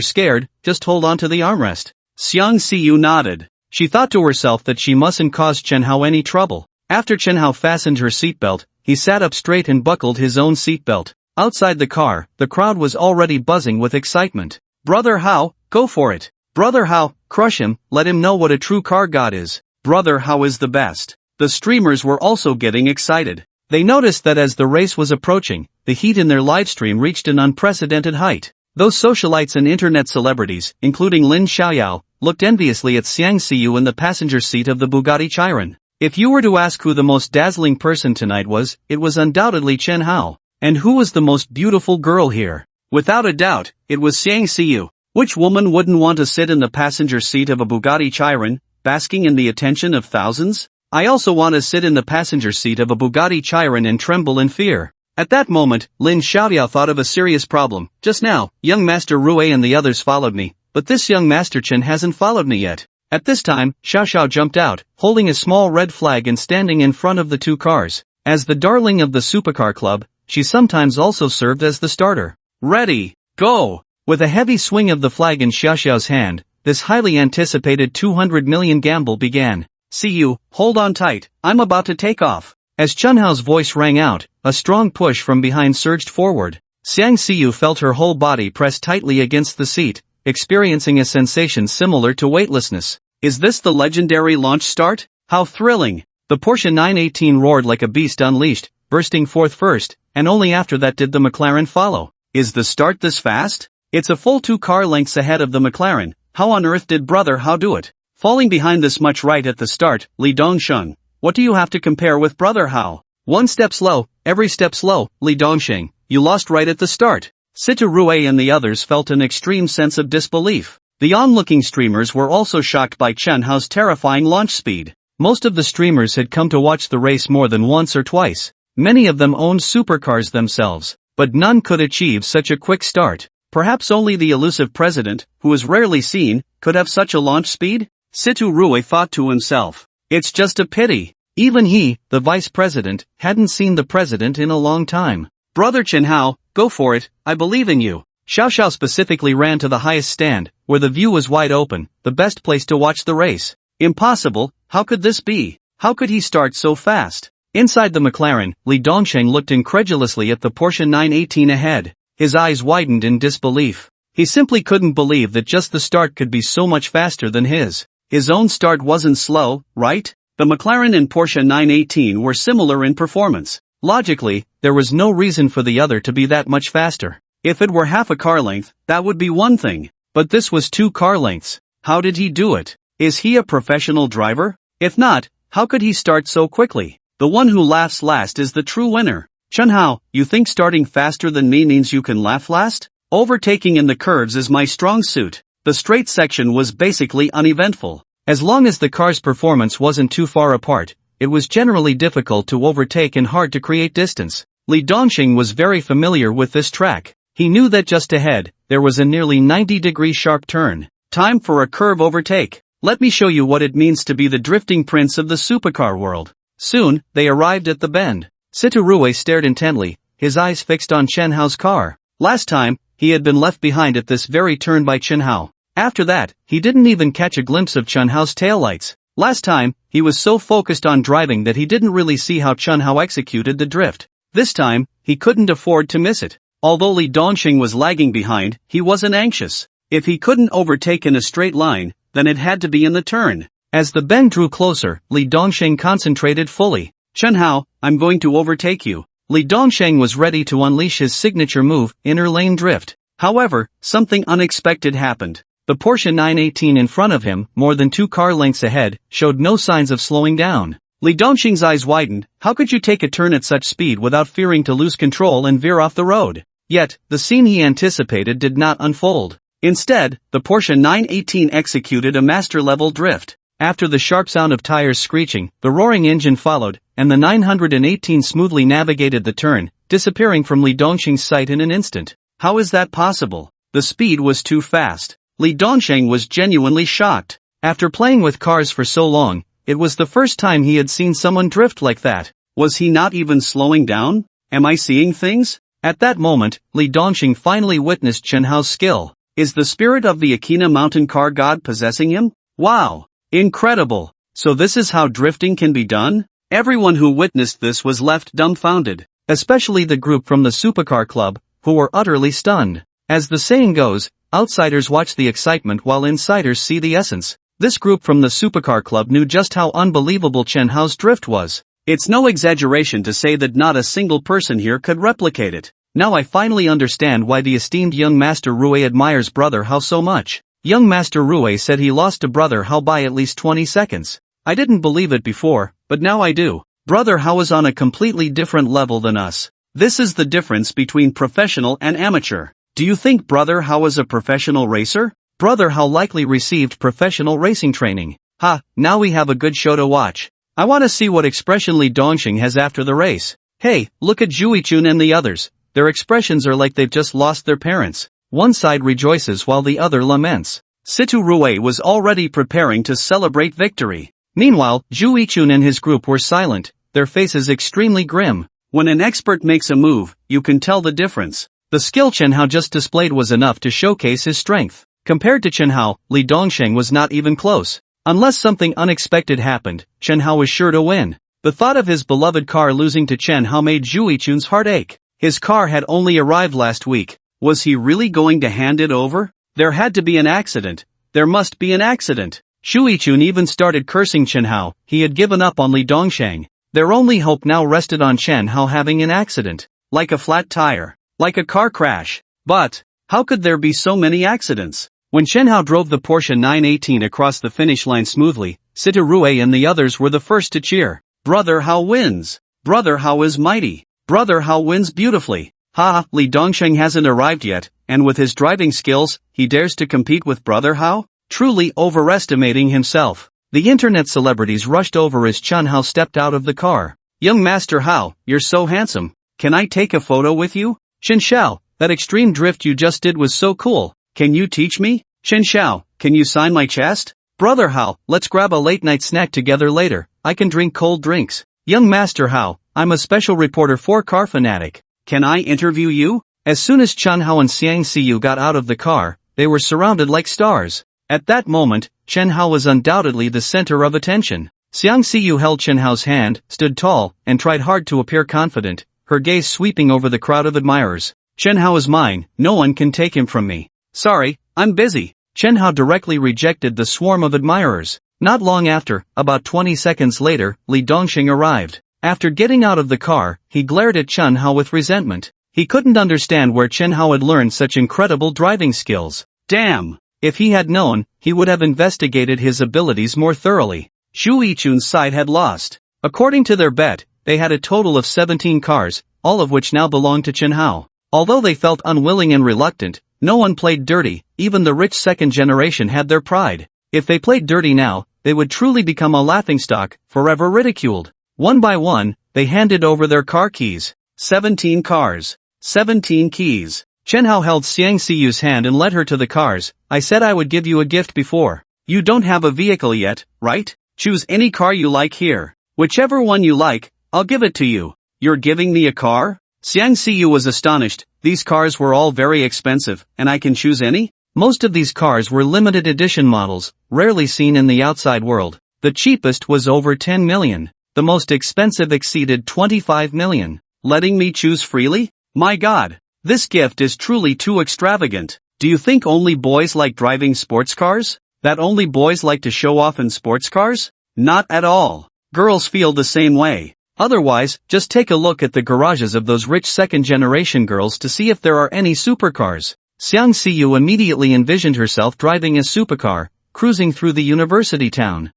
scared, just hold on to the armrest. Xiang Xiyu nodded. She thought to herself that she mustn't cause Chen Hao any trouble. After Chen Hao fastened her seatbelt, he sat up straight and buckled his own seatbelt. Outside the car, the crowd was already buzzing with excitement. Brother Hao, go for it. Brother Hao, crush him, let him know what a true car god is. Brother Hao is the best. The streamers were also getting excited. They noticed that as the race was approaching, the heat in their livestream reached an unprecedented height. Those socialites and internet celebrities, including Lin Xiaoyao, looked enviously at Xiang Xiyu in the passenger seat of the Bugatti Chiron. If you were to ask who the most dazzling person tonight was, it was undoubtedly Chen Hao. And who was the most beautiful girl here? Without a doubt, it was Xiang Xiyu. Which woman wouldn't want to sit in the passenger seat of a Bugatti Chiron, basking in the attention of thousands? I also want to sit in the passenger seat of a Bugatti Chiron and tremble in fear. At that moment, Lin Xiaoyao thought of a serious problem. Just now, young Master Rui and the others followed me, but this young Master Chen hasn't followed me yet. At this time, Xiao Xiao jumped out, holding a small red flag and standing in front of the two cars. As the darling of the supercar club, she sometimes also served as the starter. Ready, go! With a heavy swing of the flag in Xiao Xiao's hand, this highly anticipated 200 million gamble began. See you, hold on tight, I'm about to take off. As Chen Hao's voice rang out, a strong push from behind surged forward. Xiang Xiyu felt her whole body press tightly against the seat, experiencing a sensation similar to weightlessness. Is this the legendary launch start? How thrilling! The Porsche 918 roared like a beast unleashed, bursting forth first, and only after that did the McLaren follow. Is the start this fast? It's a full 2 car lengths ahead of the McLaren. How on earth did Brother Hao do it? Falling behind this much right at the start, Li Dongsheng. What do you have to compare with Brother Hao? One step slow, every step slow, Li Dongsheng. You lost right at the start. Situ Rui and the others felt an extreme sense of disbelief. The onlooking streamers were also shocked by Chen Hao's terrifying launch speed. Most of the streamers had come to watch the race more than once or twice. Many of them owned supercars themselves, but none could achieve such a quick start. Perhaps only the elusive president, who is rarely seen, could have such a launch speed? Situ Rui thought to himself. It's just a pity. Even he, the vice president, hadn't seen the president in a long time. Brother Chen Hao, go for it, I believe in you. Xiao Xiao specifically ran to the highest stand, where the view was wide open, the best place to watch the race. Impossible, how could this be? How could he start so fast? Inside the McLaren, Li Dongsheng looked incredulously at the Porsche 918 ahead. His eyes widened in disbelief. He simply couldn't believe that just the start could be so much faster than his. His own start wasn't slow, right? The McLaren and Porsche 918 were similar in performance. Logically, there was no reason for the other to be that much faster. If it were half a car length, that would be one thing. But this was 2 car lengths. How did he do it? Is he a professional driver? If not, How could he start so quickly? The one who laughs last is the true winner. Chunhao, you think starting faster than me means you can laugh last? Overtaking in the curves is my strong suit. The straight section was basically uneventful. As long as the car's performance wasn't too far apart, it was generally difficult to overtake and hard to create distance. Li Dongxing was very familiar with this track. He knew that just ahead, there was a nearly 90-degree sharp turn. Time for a curve overtake. Let me show you what it means to be the drifting prince of the supercar world. Soon, they arrived at the bend. Siturue stared intently, his eyes fixed on Chen Hao's car. Last time, he had been left behind at this very turn by Chen Hao. After that, he didn't even catch a glimpse of Chen Hao's taillights. Last time, he was so focused on driving that he didn't really see how Chen Hao executed the drift. This time, he couldn't afford to miss it. Although Li Dongxing was lagging behind, he wasn't anxious. If he couldn't overtake in a straight line, then it had to be in the turn. As the bend drew closer, Li Dongxing concentrated fully. Chen Hao, I'm going to overtake you. Li Dongxing was ready to unleash his signature move, inner lane drift. However, something unexpected happened. The Porsche 918 in front of him, more than 2 car lengths ahead, showed no signs of slowing down. Li Dongxing's eyes widened. How could you take a turn at such speed without fearing to lose control and veer off the road? Yet, the scene he anticipated did not unfold. Instead, the Porsche 918 executed a master-level drift. After the sharp sound of tires screeching, the roaring engine followed, and the 918 smoothly navigated the turn, disappearing from Li Dongxing's sight in an instant. How is that possible? The speed was too fast. Li Dongxing was genuinely shocked. After playing with cars for so long, it was the first time he had seen someone drift like that. Was he not even slowing down? Am I seeing things? At that moment, Li Dongxing finally witnessed Chen Hao's skill. Is the spirit of the Akina mountain car god possessing him? Wow! Incredible! So this is how drifting can be done? Everyone who witnessed this was left dumbfounded, especially the group from the supercar club, who were utterly stunned. As the saying goes, outsiders watch the excitement while insiders see the essence. This group from the supercar club knew just how unbelievable Chen Hao's drift was. It's no exaggeration to say that not a single person here could replicate it. Now I finally understand why the esteemed young Master Rue admires Brother Hao so much. Young Master Rue said he lost to Brother Hao by at least 20 seconds. I didn't believe it before, but now I do. Brother Hao is on a completely different level than us. This is the difference between professional and amateur. Do you think Brother Hao is a professional racer? Brother Hao likely received professional racing training. Ha, now we have a good show to watch. I want to see what expression Li Dongxing has after the race. Hey, look at Juichun and the others. Their expressions are like they've just lost their parents. One side rejoices while the other laments. Situ Rue was already preparing to celebrate victory. Meanwhile, Juichun and his group were silent, their faces extremely grim. When an expert makes a move, you can tell the difference. The skill Chen Hao just displayed was enough to showcase his strength. Compared to Chen Hao, Li Dongxing was not even close. Unless something unexpected happened, Chen Hao was sure to win. The thought of his beloved car losing to Chen Hao made Juichun's heart ache. His car had only arrived last week. Was he really going to hand it over? There had to be an accident. There must be an accident. Juichun even started cursing Chen Hao. He had given up on Li Dongxing. Their only hope now rested on Chen Hao having an accident. Like a flat tire. Like a car crash. But, how could there be so many accidents? When Chen Hao drove the Porsche 918 across the finish line smoothly, Siturue and the others were the first to cheer. Brother Hao wins. Brother Hao is mighty. Brother Hao wins beautifully. Ha, Li Dongxing hasn't arrived yet, and with his driving skills, he dares to compete with Brother Hao? Truly overestimating himself. The internet celebrities rushed over as Chen Hao stepped out of the car. Young Master Hao, you're so handsome. Can I take a photo with you? Chen Xiao, that extreme drift you just did was so cool. Can you teach me? Chen Xiao, can you sign my chest? Brother Hao, let's grab a late-night snack together later. I can drink cold drinks. Young Master Hao, I'm a special reporter for Car Fanatic. Can I interview you? As soon as Chen Hao and Xiang Xiyu got out of the car, they were surrounded like stars. At that moment, Chen Hao was undoubtedly the center of attention. Xiang Xiyu held Chen Hao's hand, stood tall, and tried hard to appear confident, her gaze sweeping over the crowd of admirers. Chen Hao is mine, no one can take him from me. Sorry, I'm busy. Chen Hao directly rejected the swarm of admirers. Not long after, about 20 seconds later, Li Dongxing arrived. After getting out of the car, he glared at Chen Hao with resentment. He couldn't understand where Chen Hao had learned such incredible driving skills. Damn! If he had known, he would have investigated his abilities more thoroughly. Shu Yichun's side had lost. According to their bet, they had a total of 17 cars, all of which now belonged to Chen Hao. Although they felt unwilling and reluctant, no one played dirty. Even the rich second generation had their pride. If they played dirty now, they would truly become a laughingstock, forever ridiculed. One by one, they handed over their car keys. 17 cars. 17 keys. Chen Hao held Xiang Siyu's hand and led her to the cars. I said I would give you a gift before. You don't have a vehicle yet, right? Choose any car you like here. Whichever one you like, I'll give it to you. You're giving me a car? Xiang Siyu was astonished. These cars were all very expensive, and I can choose any? Most of these cars were limited edition models, rarely seen in the outside world. The cheapest was over 10 million. The most expensive exceeded 25 million. Letting me choose freely? My God. This gift is truly too extravagant. Do you think only boys like driving sports cars? That only boys like to show off in sports cars? Not at all. Girls feel the same way. Otherwise, just take a look at the garages of those rich second-generation girls to see if there are any supercars. Xiang Siyu immediately envisioned herself driving a supercar, cruising through the university town.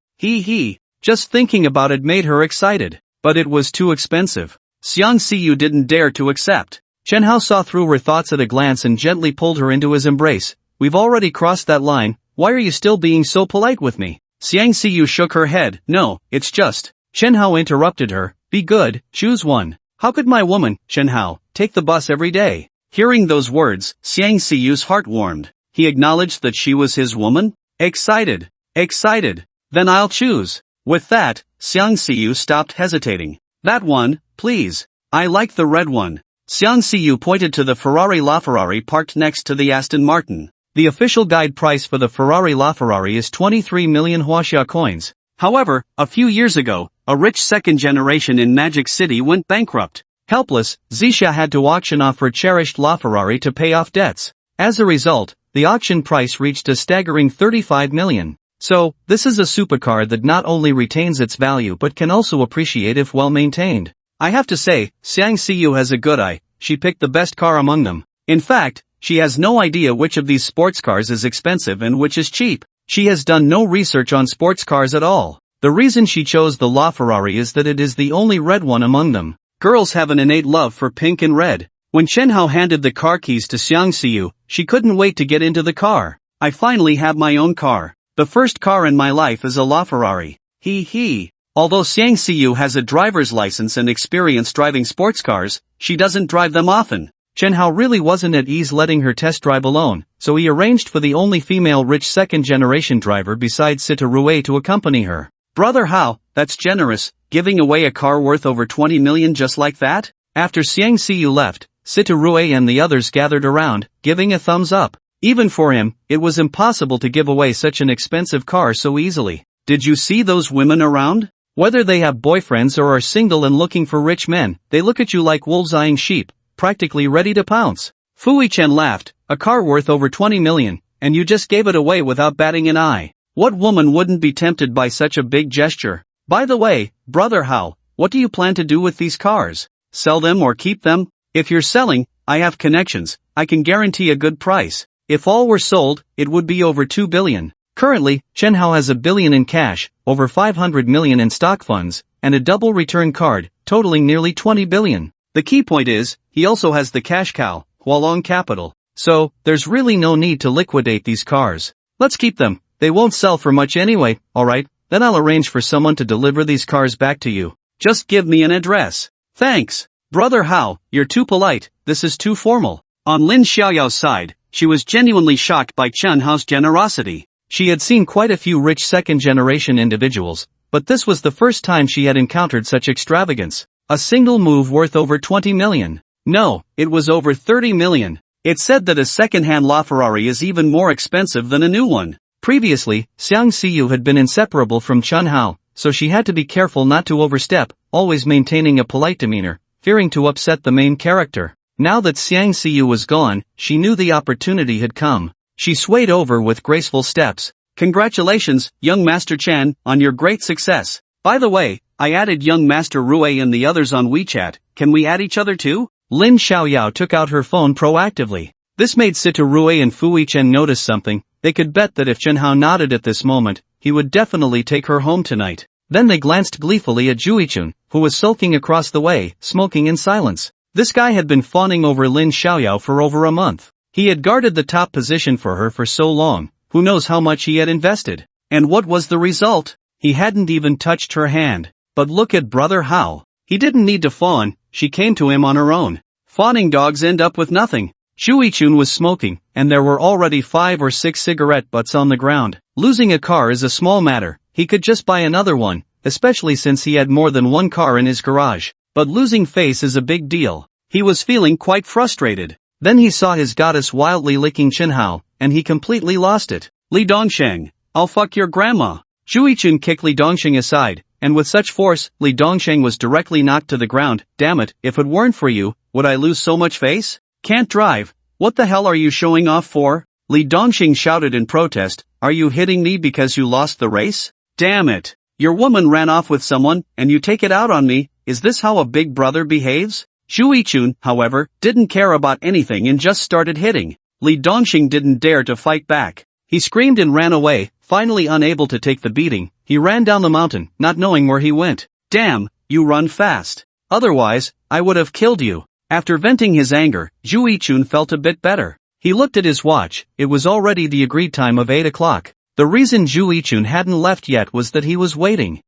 Just thinking about it made her excited. But it was too expensive. Xiang Siyu didn't dare to accept. Chen Hao saw through her thoughts at a glance and gently pulled her into his embrace. We've already crossed that line, why are you still being so polite with me? Xiang Siyu shook her head. No, it's just. Chen Hao interrupted her. Be good, choose one. How could my woman, Chen Hao, take the bus every day? Hearing those words, Xiang Siyu's heart warmed. He acknowledged that she was his woman? Excited. Then I'll choose. With that, Xiang Siyu stopped hesitating. That one, please. I like the red one. Xiang Siyu pointed to the Ferrari LaFerrari parked next to the Aston Martin. The official guide price for the Ferrari LaFerrari is 23 million Huaxia coins. However, a few years ago, a rich second generation in Magic City went bankrupt. Helpless, Zixia had to auction off her cherished LaFerrari to pay off debts. As a result, the auction price reached a staggering 35 million. So, this is a supercar that not only retains its value but can also appreciate if well maintained. I have to say, Xiang Siyu has a good eye. She picked the best car among them. In fact, she has no idea which of these sports cars is expensive and which is cheap. She has done no research on sports cars at all. The reason she chose the LaFerrari is that it is the only red one among them. Girls have an innate love for pink and red. When Chen Hao handed the car keys to Xiang Siyu, she couldn't wait to get into the car. I finally have my own car. The first car in my life is a LaFerrari. Although Xiang Siyu has a driver's license and experience driving sports cars, she doesn't drive them often. Chen Hao really wasn't at ease letting her test drive alone, so he arranged for the only female rich second-generation driver besides Sita Rue to accompany her. Brother Hao, that's generous, giving away a car worth over 20 million just like that? After Xiang Siyu left, Sita Rue and the others gathered around, giving a thumbs up. Even for him, it was impossible to give away such an expensive car so easily. Did you see those women around? Whether they have boyfriends or are single and looking for rich men, they look at you like wolves eyeing sheep, practically ready to pounce. Fu Yichen laughed. A car worth over 20 million, and you just gave it away without batting an eye. What woman wouldn't be tempted by such a big gesture? By the way, Brother Hao, what do you plan to do with these cars? Sell them or keep them? If you're selling, I have connections. I can guarantee a good price. If all were sold, it would be over 2 billion. Currently, Chen Hao has 1 billion in cash, over 500 million in stock funds, and a double return card, totaling nearly 20 billion. The key point is, he also has the cash cow, Hualong Capital. So, there's really no need to liquidate these cars. Let's keep them. They won't sell for much anyway, alright? Then I'll arrange for someone to deliver these cars back to you. Just give me an address. Thanks. Brother Hao, you're too polite, this is too formal. On Lin Xiaoyao's side, she was genuinely shocked by Chen Hao's generosity. She had seen quite a few rich second-generation individuals, but this was the first time she had encountered such extravagance. A single move worth over 20 million. No, it was over 30 million. It's said that a second-hand LaFerrari is even more expensive than a new one. Previously, Xiang Siyu had been inseparable from Chen Hao, so she had to be careful not to overstep, always maintaining a polite demeanor, fearing to upset the main character. Now that Xiang Siyu was gone, she knew the opportunity had come. She swayed over with graceful steps. Congratulations, young Master Chen, on your great success. By the way, I added young Master Rue and the others on WeChat, can we add each other too? Lin Xiaoyao took out her phone proactively. This made Sita Rue and Fu Yichen notice something. They could bet that if Chen Hao nodded at this moment, he would definitely take her home tonight. Then they glanced gleefully at Juichun, who was sulking across the way, smoking in silence. This guy had been fawning over Lin Xiaoyao for over a month. He had guarded the top position for her for so long, who knows how much he had invested. And what was the result? He hadn't even touched her hand. But look at brother Hao. He didn't need to fawn, she came to him on her own. Fawning dogs end up with nothing. Juichun was smoking, and there were already 5 or 6 cigarette butts on the ground. Losing a car is a small matter, he could just buy another one, especially since he had more than one car in his garage. But losing face is a big deal. He was feeling quite frustrated. Then he saw his goddess wildly licking Chen Hao, and he completely lost it. Li Dongsheng, I'll fuck your grandma. Juichun kicked Li Dongsheng aside, and with such force, Li Dongsheng was directly knocked to the ground. Damn it, if it weren't for you, would I lose so much face? Can't drive. What the hell are you showing off for? Li Dongsheng shouted in protest. Are you hitting me because you lost the race? Damn it. Your woman ran off with someone, and you take it out on me. Is this how a big brother behaves? Juichun, however, didn't care about anything and just started hitting. Li Dongsheng didn't dare to fight back. He screamed and ran away, finally unable to take the beating. He ran down the mountain, not knowing where he went. Damn, you run fast. Otherwise, I would have killed you. After venting his anger, Juichun felt a bit better. He looked at his watch, it was already the agreed time of 8 o'clock. The reason Juichun hadn't left yet was that he was waiting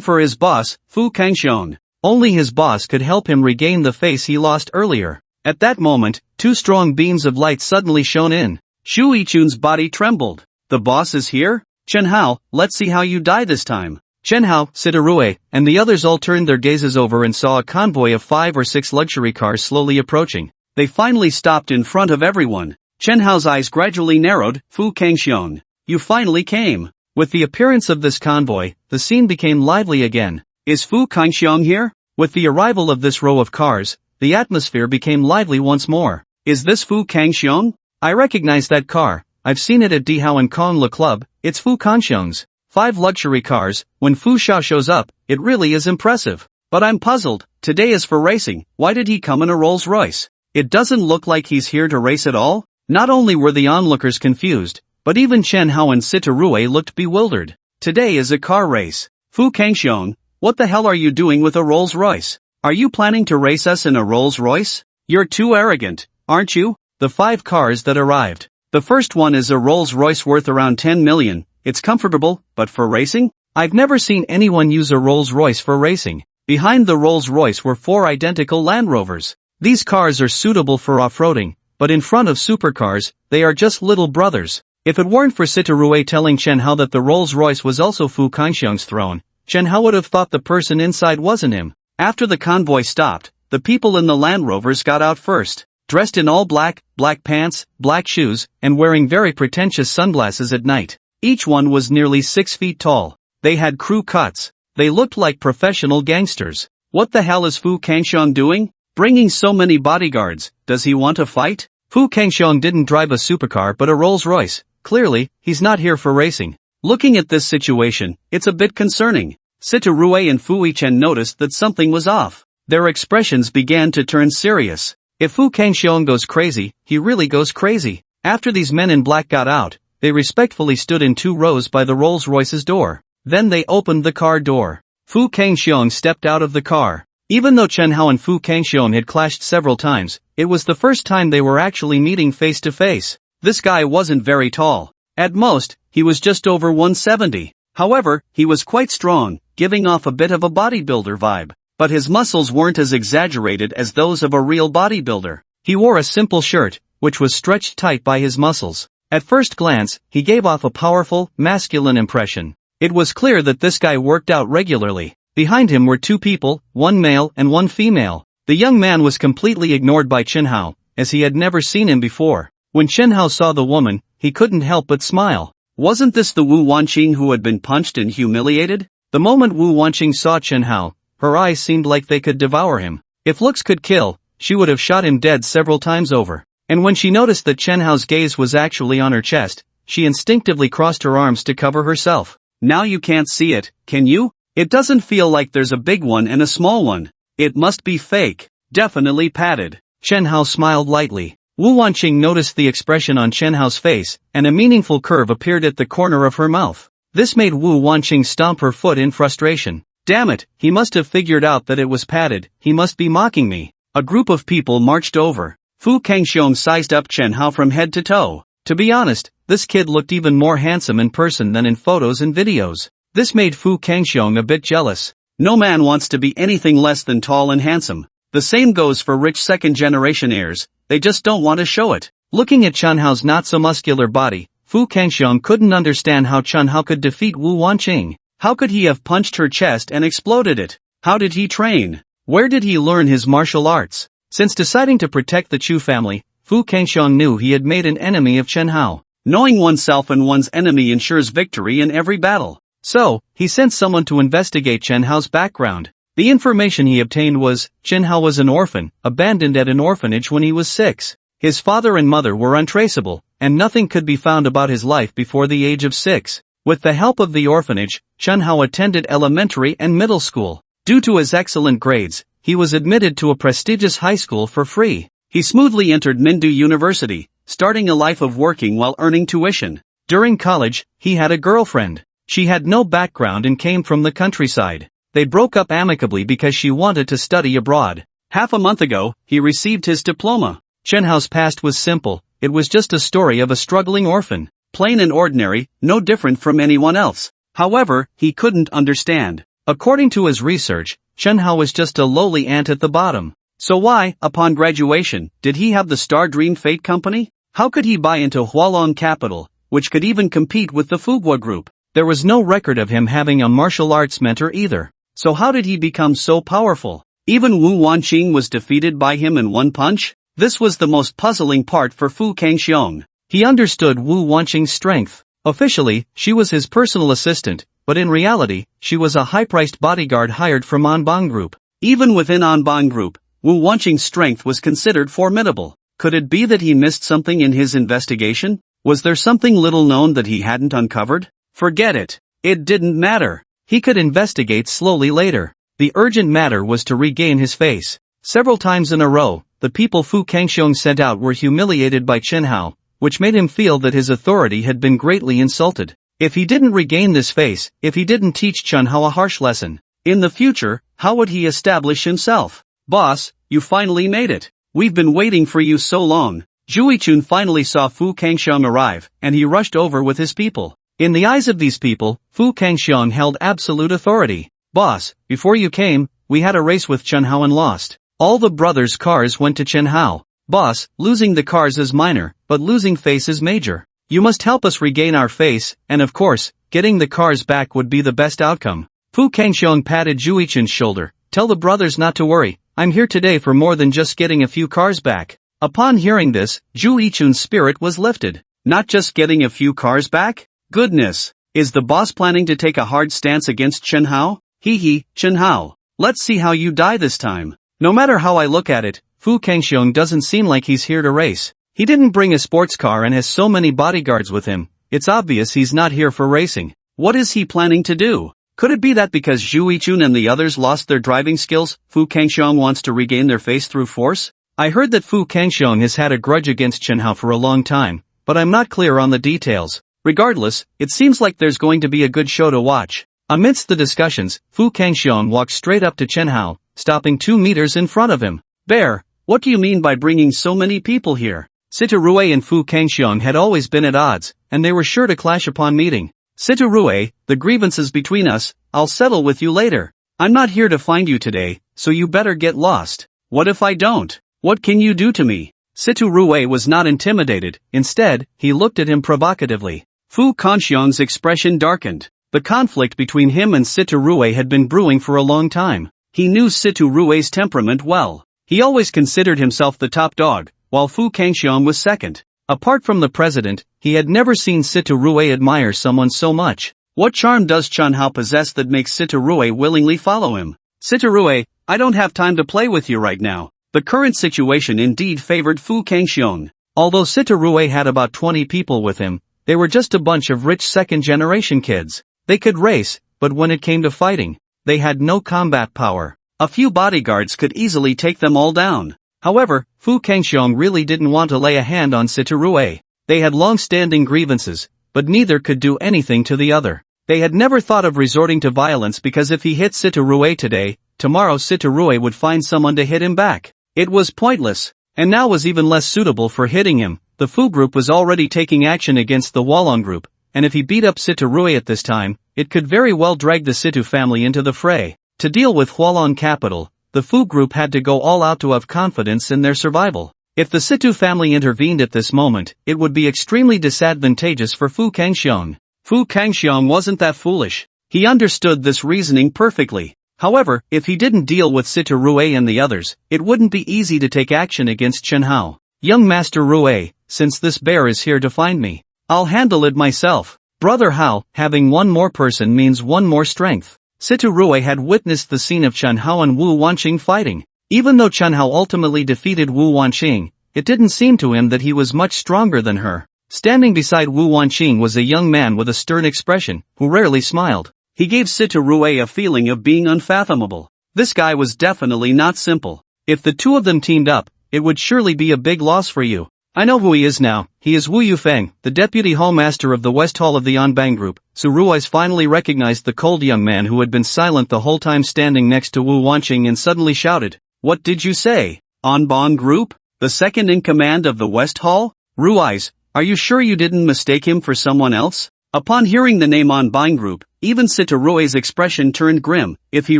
for his boss, Fu Kangxiong. Only his boss could help him regain the face he lost earlier. At that moment, 2 strong beams of light suddenly shone in. Juichun's body trembled. The boss is here? Chen Hao, let's see how you die this time. Chen Hao, Sitarue, and the others all turned their gazes over and saw a convoy of 5 or 6 luxury cars slowly approaching. They finally stopped in front of everyone. Chen Hao's eyes gradually narrowed. Fu Kangxiong, you finally came. With the appearance of this convoy, the scene became lively again. Is Fu Kangxiong here? With the arrival of this row of cars, the atmosphere became lively once more. Is this Fu Kangxiong? I recognize that car. I've seen it at Dihao and Kong Le Club. It's Fu Kangxiong's. 5 luxury cars. When Fu Xiao shows up, it really is impressive. But I'm puzzled. Today is for racing. Why did he come in a Rolls Royce? It doesn't look like he's here to race at all. Not only were the onlookers confused, but even Chen Hao and Sitarue looked bewildered. Today is a car race. Fu Kangxiong, what the hell are you doing with a Rolls Royce? Are you planning to race us in a Rolls Royce? You're too arrogant, aren't you? The 5 cars that arrived. The first one is a Rolls Royce worth around 10 million. It's comfortable, but for racing? I've never seen anyone use a Rolls Royce for racing. Behind the Rolls Royce were 4 identical Land Rovers. These cars are suitable for off-roading, but in front of supercars, they are just little brothers. If it weren't for Sitarue telling Chen Hao that the Rolls Royce was also Fu Kangxiong's throne, Chen Hao would have thought the person inside wasn't him. After the convoy stopped, the people in the Land Rovers got out first. Dressed in all black, black pants, black shoes, and wearing very pretentious sunglasses at night. Each one was nearly 6 feet tall. They had crew cuts. They looked like professional gangsters. What the hell is Fu Kangxiong doing? Bringing so many bodyguards, does he want to fight? Fu Kangxiong didn't drive a supercar but a Rolls Royce. Clearly, he's not here for racing. Looking at this situation, it's a bit concerning. Sitarue and Fu Yichen noticed that something was off. Their expressions began to turn serious. If Fu Kangxiong goes crazy, he really goes crazy. After these men in black got out, they respectfully stood in 2 rows by the Rolls Royce's door. Then they opened the car door. Fu Kangxiong stepped out of the car. Even though Chen Hao and Fu Kangxiong had clashed several times, it was the first time they were actually meeting face to face. This guy wasn't very tall. At most, he was just over 170. However, he was quite strong, giving off a bit of a bodybuilder vibe. But his muscles weren't as exaggerated as those of a real bodybuilder. He wore a simple shirt, which was stretched tight by his muscles. At first glance, he gave off a powerful, masculine impression. It was clear that this guy worked out regularly. Behind him were 2 people, 1 male and 1 female. The young man was completely ignored by Chen Hao, as he had never seen him before. When Chen Hao saw the woman, he couldn't help but smile. Wasn't this the Wu Wanqing who had been punched and humiliated? The moment Wu Wanqing saw Chen Hao, her eyes seemed like they could devour him. If looks could kill, she would have shot him dead several times over. And when she noticed that Chen Hao's gaze was actually on her chest, she instinctively crossed her arms to cover herself. Now you can't see it, can you? It doesn't feel like there's a big one and a small one. It must be fake. Definitely padded. Chen Hao smiled lightly. Wu Wanqing noticed the expression on Chen Hao's face, and a meaningful curve appeared at the corner of her mouth. This made Wu Wanqing stomp her foot in frustration. Damn it, he must have figured out that it was padded, he must be mocking me. A group of people marched over. Fu Kangxiong sized up Chen Hao from head to toe. To be honest, this kid looked even more handsome in person than in photos and videos. This made Fu Kangxiong a bit jealous. No man wants to be anything less than tall and handsome. The same goes for rich second-generation heirs, they just don't want to show it. Looking at Chen Hao's not-so-muscular body, Fu Kangxiong couldn't understand how Chen Hao could defeat Wu Wanqing. How could he have punched her chest and exploded it? How did he train? Where did he learn his martial arts? Since deciding to protect the Chu family, Fu Kangxiong knew he had made an enemy of Chen Hao. Knowing oneself and one's enemy ensures victory in every battle. So, he sent someone to investigate Chen Hao's background. The information he obtained was, Chen Hao was an orphan, abandoned at an orphanage when he was 6. His father and mother were untraceable, and nothing could be found about his life before the age of 6. With the help of the orphanage, Chen Hao attended elementary and middle school. Due to his excellent grades, he was admitted to a prestigious high school for free. He smoothly entered Mindu University, starting a life of working while earning tuition. During college, he had a girlfriend. She had no background and came from the countryside. They broke up amicably because she wanted to study abroad. Half a month ago, he received his diploma. Chen Hao's past was simple, it was just a story of a struggling orphan. Plain and ordinary, no different from anyone else. However, he couldn't understand. According to his research, Chen Hao was just a lowly ant at the bottom. So why, upon graduation, did he have the Star Dream Fate Company? How could he buy into Hualong Capital, which could even compete with the Fuguo Group? There was no record of him having a martial arts mentor either. So how did he become so powerful? Even Wu Wanqing was defeated by him in one punch? This was the most puzzling part for Fu Kangxiong. He understood Wu Wanqing's strength. Officially, she was his personal assistant, but in reality, she was a high-priced bodyguard hired from Anbang Group. Even within Anbang Group, Wu Wanqing's strength was considered formidable. Could it be that he missed something in his investigation? Was there something little known that he hadn't uncovered? Forget it. It didn't matter. He could investigate slowly later. The urgent matter was to regain his face. Several times in a row, the people Fu Kangxiong sent out were humiliated by Chen Hao, which made him feel that his authority had been greatly insulted. If he didn't regain this face, if he didn't teach Chen Hao a harsh lesson, in the future, how would he establish himself? Boss, you finally made it. We've been waiting for you so long. Zhu Yichun finally saw Fu Kangxiong arrive, and he rushed over with his people. In the eyes of these people, Fu Kangxiong held absolute authority. Boss, before you came, we had a race with Chen Hao and lost. All the brothers' cars went to Chen Hao. Boss, losing the cars is minor, but losing face is major. You must help us regain our face, and of course, getting the cars back would be the best outcome. Fu Kangxiong patted Zhu Yichun's shoulder. Tell the brothers not to worry, I'm here today for more than just getting a few cars back. Upon hearing this, Zhu Yichun's spirit was lifted. Not just getting a few cars back? Goodness! Is the boss planning to take a hard stance against Chen Hao? Hee, Chen Hao. Let's see how you die this time. No matter how I look at it, Fu Kangxiong doesn't seem like he's here to race. He didn't bring a sports car and has so many bodyguards with him. It's obvious he's not here for racing. What is he planning to do? Could it be that because Zhu Yichun and the others lost their driving skills, Fu Kangxiong wants to regain their face through force? I heard that Fu Kangxiong has had a grudge against Chen Hao for a long time, but I'm not clear on the details. Regardless, it seems like there's going to be a good show to watch. Amidst the discussions, Fu Kangxiong walked straight up to Chen Hao, stopping 2 meters in front of him. Bear, what do you mean by bringing so many people here? Sitarue and Fu Kangxiong had always been at odds, and they were sure to clash upon meeting. Sitarue, the grievances between us, I'll settle with you later. I'm not here to find you today, so you better get lost. What if I don't? What can you do to me? Sitarue was not intimidated, instead, he looked at him provocatively. Fu Kangxiong's expression darkened. The conflict between him and Sitarue had been brewing for a long time. He knew Situarue's temperament well. He always considered himself the top dog, while Fu Kangxiong was second. Apart from the president, he had never seen Sitarue admire someone so much. What charm does Chen Hao possess that makes Sitarue willingly follow him? Sitarue, I don't have time to play with you right now. The current situation indeed favored Fu Kangxiong. Although Sitarue had about 20 people with him, they were just a bunch of rich second-generation kids. They could race, but when it came to fighting, they had no combat power. A few bodyguards could easily take them all down. However, Fu Kangxiong really didn't want to lay a hand on Sitarue. They had long-standing grievances, but neither could do anything to the other. They had never thought of resorting to violence because if he hit Sitarue today, tomorrow Sitarue would find someone to hit him back. It was pointless, and now was even less suitable for hitting him. The Fu group was already taking action against the Wallon group, and if he beat up Sitarue at this time, it could very well drag the Situ family into the fray. To deal with Hualon capital, the Fu group had to go all out to have confidence in their survival. If the Situ family intervened at this moment, it would be extremely disadvantageous for Fu Kangxiong. Fu Kangxiong wasn't that foolish. He understood this reasoning perfectly. However, if he didn't deal with Situ Rue and the others, it wouldn't be easy to take action against Chen Hao. Young Master Rue, since this bear is here to find me, I'll handle it myself. Brother Hao, having one more person means one more strength. Situ Rue had witnessed the scene of Chen Hao and Wu Wanqing fighting. Even though Chen Hao ultimately defeated Wu Wanqing, it didn't seem to him that he was much stronger than her. Standing beside Wu Wanqing was a young man with a stern expression, who rarely smiled. He gave Situ Rue a feeling of being unfathomable. This guy was definitely not simple. If the two of them teamed up, it would surely be a big loss for you. I know who he is now. He is Wu Yufeng, the deputy hallmaster of the West Hall of the Anbang group. Su Rui's finally recognized the cold young man who had been silent the whole time standing next to Wu Wanqing and suddenly shouted, "What did you say? Anbang group? The second in command of the West Hall? Rui's, are you sure you didn't mistake him for someone else?" Upon hearing the name Anbang group, even Situ Rui's expression turned grim. If he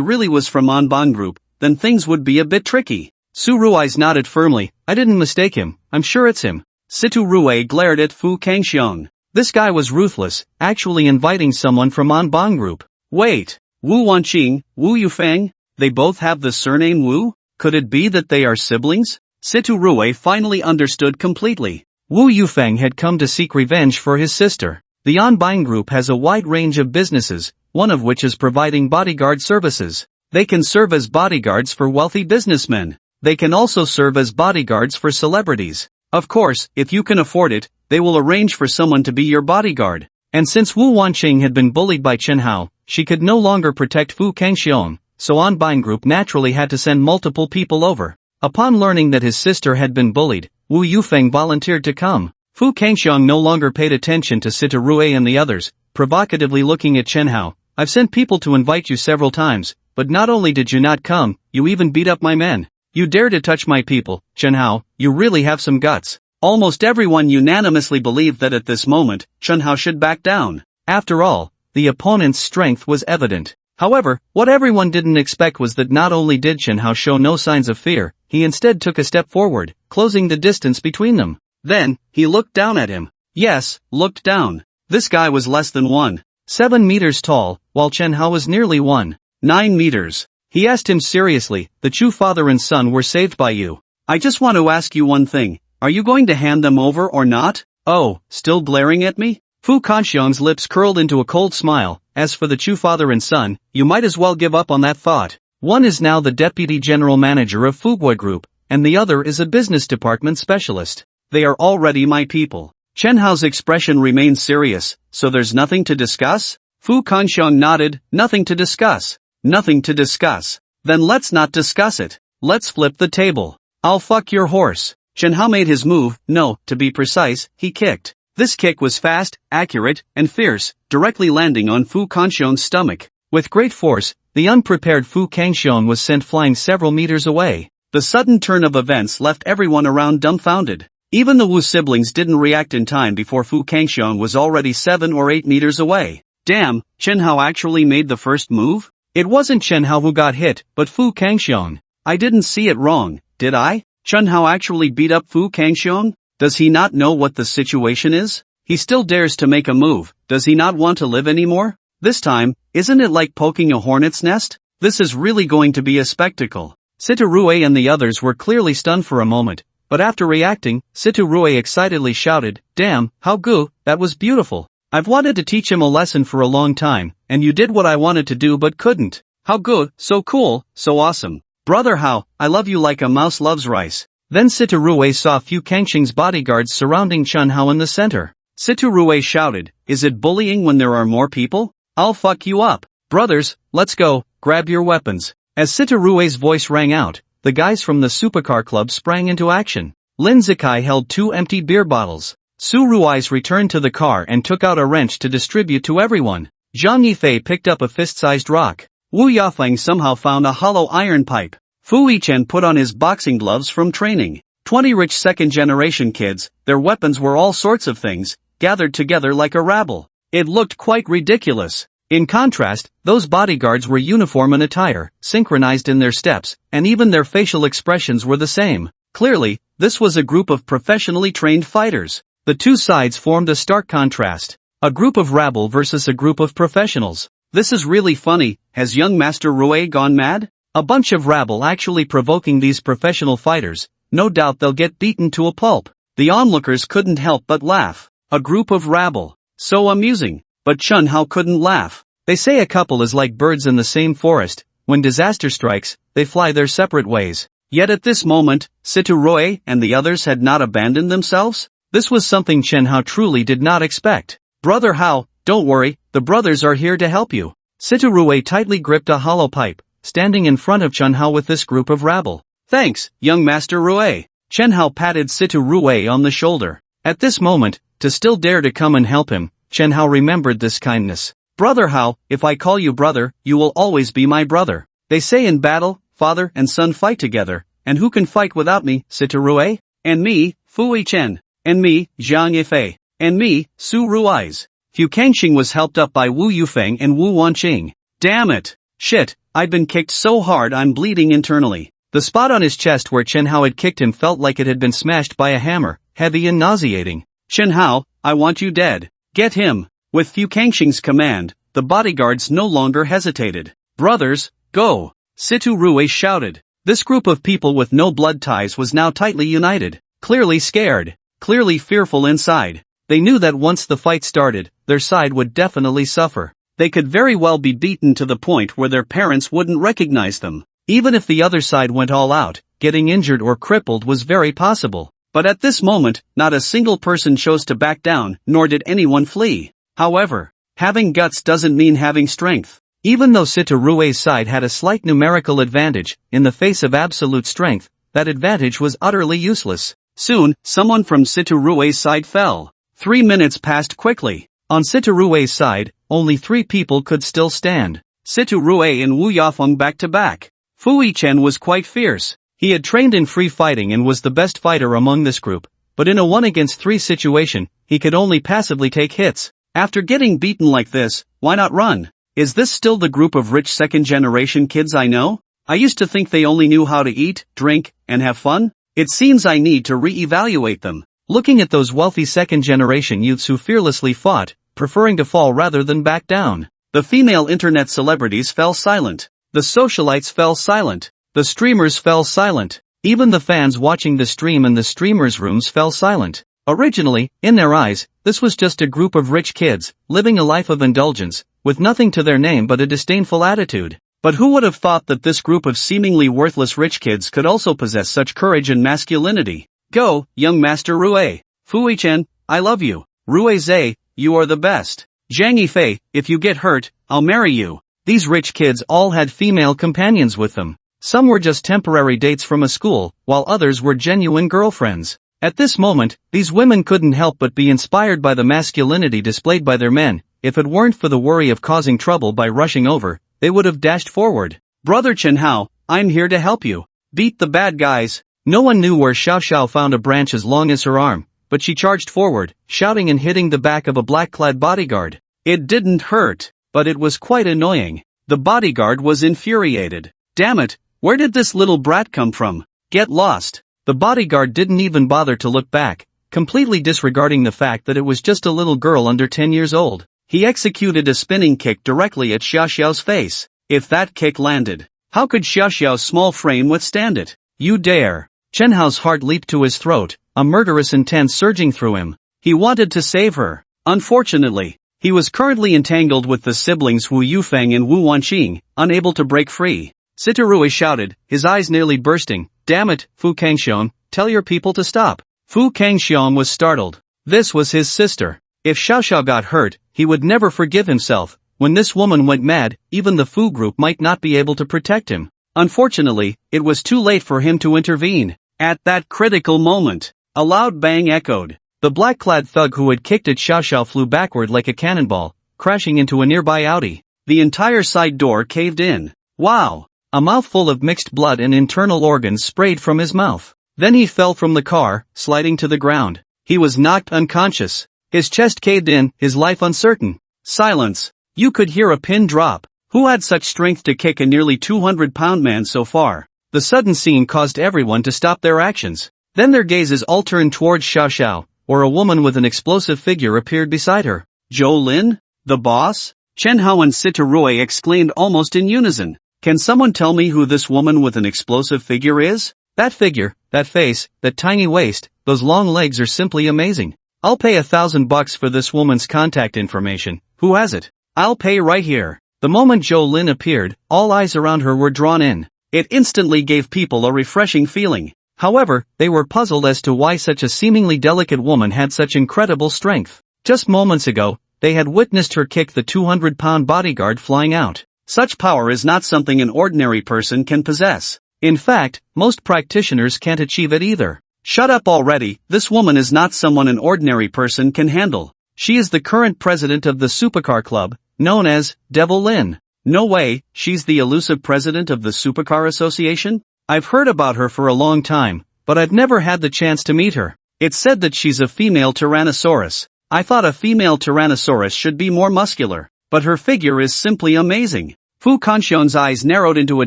really was from Anbang group, then things would be a bit tricky. Su Rui's nodded firmly. "I didn't mistake him, I'm sure it's him." Situ Rue glared at Fu Kangxiong. This guy was ruthless, actually inviting someone from Anbang group. Wait, Wu Wanqing, Wu Yufeng, they both have the surname Wu? Could it be that they are siblings? Situ Rue finally understood completely. Wu Yufeng had come to seek revenge for his sister. The Anbang group has a wide range of businesses, one of which is providing bodyguard services. They can serve as bodyguards for wealthy businessmen. They can also serve as bodyguards for celebrities. Of course, if you can afford it, they will arrange for someone to be your bodyguard. And since Wu Wanqing had been bullied by Chen Hao, she could no longer protect Fu Kangxiong, so Anbang group naturally had to send multiple people over. Upon learning that his sister had been bullied, Wu Yufeng volunteered to come. Fu Kangxiong no longer paid attention to Situ Rue and the others, provocatively looking at Chen Hao. "I've sent people to invite you several times, but not only did you not come, you even beat up my men. You dare to touch my people, Chen Hao, you really have some guts." Almost everyone unanimously believed that at this moment, Chen Hao should back down. After all, the opponent's strength was evident. However, what everyone didn't expect was that not only did Chen Hao show no signs of fear, he instead took a step forward, closing the distance between them. Then, he looked down at him. Yes, looked down. This guy was less than 1.7 meters tall, while Chen Hao was nearly 1.9 meters. He asked him seriously, "The Chu father and son were saved by you. I just want to ask you one thing. Are you going to hand them over or not?" "Oh, still glaring at me?" Fu Kangxiong's lips curled into a cold smile. "As for the Chu father and son, you might as well give up on that thought. One is now the deputy general manager of Fugui Group, and the other is a business department specialist. They are already my people." Chen Hao's expression remained serious. "So there's nothing to discuss?" Fu Kangxiong nodded. "Nothing to discuss. Nothing to discuss. Then let's not discuss it. Let's flip the table. I'll fuck your horse." Chen Hao made his move. No, to be precise, he kicked. This kick was fast, accurate, and fierce, directly landing on Fu Kangxiong's stomach. With great force, the unprepared Fu Kangxiong was sent flying several meters away. The sudden turn of events left everyone around dumbfounded. Even the Wu siblings didn't react in time before Fu Kangxiong was already 7 or 8 meters away. Damn, Chen Hao actually made the first move? It wasn't Chen Hao who got hit, but Fu Kangxiong. I didn't see it wrong, did I? Chen Hao actually beat up Fu Kangxiong? Does he not know what the situation is? He still dares to make a move. Does he not want to live anymore? This time, isn't it like poking a hornet's nest? This is really going to be a spectacle. Situ Rue and the others were clearly stunned for a moment, but after reacting, Situ Rue excitedly shouted, "Damn, how good, that was beautiful. I've wanted to teach him a lesson for a long time, and you did what I wanted to do but couldn't. How good, so cool, so awesome. Brother Hao, I love you like a mouse loves rice." Then Situ Rue saw Fu Kangxing's bodyguards surrounding Chen Hao in the center. Situ Rue shouted, "Is it bullying when there are more people? I'll fuck you up. Brothers, let's go, grab your weapons." As Situ Rue's voice rang out, the guys from the supercar club sprang into action. Lin Zikai held 2 empty beer bottles. Su Rui's returned to the car and took out a wrench to distribute to everyone. Zhang Yifei picked up a fist-sized rock. Wu Yafeng somehow found a hollow iron pipe. Fu Yichen put on his boxing gloves from training. 20 rich second-generation kids, their weapons were all sorts of things, gathered together like a rabble. It looked quite ridiculous. In contrast, those bodyguards were uniform in attire, synchronized in their steps, and even their facial expressions were the same. Clearly, this was a group of professionally trained fighters. The two sides formed a stark contrast. A group of rabble versus a group of professionals. This is really funny. Has young Master Rue gone mad? A bunch of rabble actually provoking these professional fighters. No doubt they'll get beaten to a pulp. The onlookers couldn't help but laugh. A group of rabble. So amusing. But Chun Hao couldn't laugh. They say a couple is like birds in the same forest. When disaster strikes, they fly their separate ways. Yet at this moment, Situ Rue and the others had not abandoned themselves? This was something Chen Hao truly did not expect. Brother Hao, don't worry, the brothers are here to help you. Situ Rue tightly gripped a hollow pipe, standing in front of Chen Hao with this group of rabble. Thanks, young Master Rue. Chen Hao patted Situ Rue on the shoulder. At this moment, to still dare to come and help him, Chen Hao remembered this kindness. Brother Hao, if I call you brother, you will always be my brother. They say in battle, father and son fight together, and who can fight without me, Situ Rue? And me, Fu Yichen. And me, Zhang Yifei. And me, Su Rui's. Fu Kangxing was helped up by Wu Yufeng and Wu Wanqing. Damn it. Shit, I've been kicked so hard I'm bleeding internally. The spot on his chest where Chen Hao had kicked him felt like it had been smashed by a hammer, heavy and nauseating. Chen Hao, I want you dead. Get him. With Fu Kangxing's command, the bodyguards no longer hesitated. Brothers, go. Situ Rue shouted. This group of people with no blood ties was now tightly united. Clearly scared. Clearly fearful inside. They knew that once the fight started, their side would definitely suffer. They could very well be beaten to the point where their parents wouldn't recognize them. Even if the other side went all out, getting injured or crippled was very possible. But at this moment, not a single person chose to back down, nor did anyone flee. However, having guts doesn't mean having strength. Even though Situ Rue's side had a slight numerical advantage, in the face of absolute strength, that advantage was utterly useless. Soon, someone from Situ Rue's side fell. 3 minutes passed quickly. On Situ Rue's side, only 3 people could still stand. Situ Rue and Wu Yafeng back to back. Fu Yichen was quite fierce. He had trained in free fighting and was the best fighter among this group, but in a 1-against-3 situation, he could only passively take hits. After getting beaten like this, why not run? Is this still the group of rich second-generation kids I know? I used to think they only knew how to eat, drink, and have fun. It seems I need to re-evaluate them. Looking at those wealthy second-generation youths who fearlessly fought, preferring to fall rather than back down. The female internet celebrities fell silent. The socialites fell silent. The streamers fell silent. Even the fans watching the stream in the streamers' rooms fell silent. Originally, in their eyes, this was just a group of rich kids, living a life of indulgence, with nothing to their name but a disdainful attitude. But who would have thought that this group of seemingly worthless rich kids could also possess such courage and masculinity? Go, young Master Rue. Fu Yichen, I love you. Rue Zhe, you are the best. Zhang Yifei, if you get hurt, I'll marry you. These rich kids all had female companions with them. Some were just temporary dates from a school, while others were genuine girlfriends. At this moment, these women couldn't help but be inspired by the masculinity displayed by their men. If it weren't for the worry of causing trouble by rushing over, they would have dashed forward. Brother Chen Hao, I'm here to help you. Beat the bad guys. No one knew where Xiao Xiao found a branch as long as her arm, but she charged forward, shouting and hitting the back of a black-clad bodyguard. It didn't hurt, but it was quite annoying. The bodyguard was infuriated. Damn it, where did this little brat come from? Get lost. The bodyguard didn't even bother to look back, completely disregarding the fact that it was just a little girl under 10 years old. He executed a spinning kick directly at Xiao Xiao's face. If that kick landed, how could Xiao Xiao's small frame withstand it? You dare. Chen Hao's heart leaped to his throat, a murderous intent surging through him. He wanted to save her. Unfortunately, he was currently entangled with the siblings Wu Yufeng and Wu Wanqing, unable to break free. Situ Rue shouted, his eyes nearly bursting, damn it, Fu Kangxiong, tell your people to stop. Fu Kangxiong was startled. This was his sister. If Xiao Xiao got hurt, he would never forgive himself. When this woman went mad, even the Fu group might not be able to protect him. Unfortunately, it was too late for him to intervene. At that critical moment, a loud bang echoed. The black-clad thug who had kicked at Xiao Xiao flew backward like a cannonball, crashing into a nearby Audi. The entire side door caved in. Wow! A mouthful of mixed blood and internal organs sprayed from his mouth. Then he fell from the car, sliding to the ground. He was knocked unconscious. His chest caved in, his life uncertain. Silence. You could hear a pin drop. Who had such strength to kick a nearly 200-pound man so far? The sudden scene caused everyone to stop their actions. Then their gazes all turned towards Xiao Xiao, where a woman with an explosive figure appeared beside her. Zhou Lin? The boss? Chen Hao and Sitaroy exclaimed almost in unison. Can someone tell me who this woman with an explosive figure is? That figure, that face, that tiny waist, those long legs are simply amazing. I'll pay $1,000 for this woman's contact information. Who has it? I'll pay right here. The moment Zhou Lin appeared, all eyes around her were drawn in. It instantly gave people a refreshing feeling. However, they were puzzled as to why such a seemingly delicate woman had such incredible strength. Just moments ago, they had witnessed her kick the 200-pound bodyguard flying out. Such power is not something an ordinary person can possess. In fact, most practitioners can't achieve it either. Shut up already, this woman is not someone an ordinary person can handle. She is the current president of the Supercar Club, known as Devil Lin. No way, she's the elusive president of the Supercar Association? I've heard about her for a long time, but I've never had the chance to meet her. It's said that she's a female Tyrannosaurus. I thought a female Tyrannosaurus should be more muscular, but her figure is simply amazing. Fu Kanxiong's eyes narrowed into a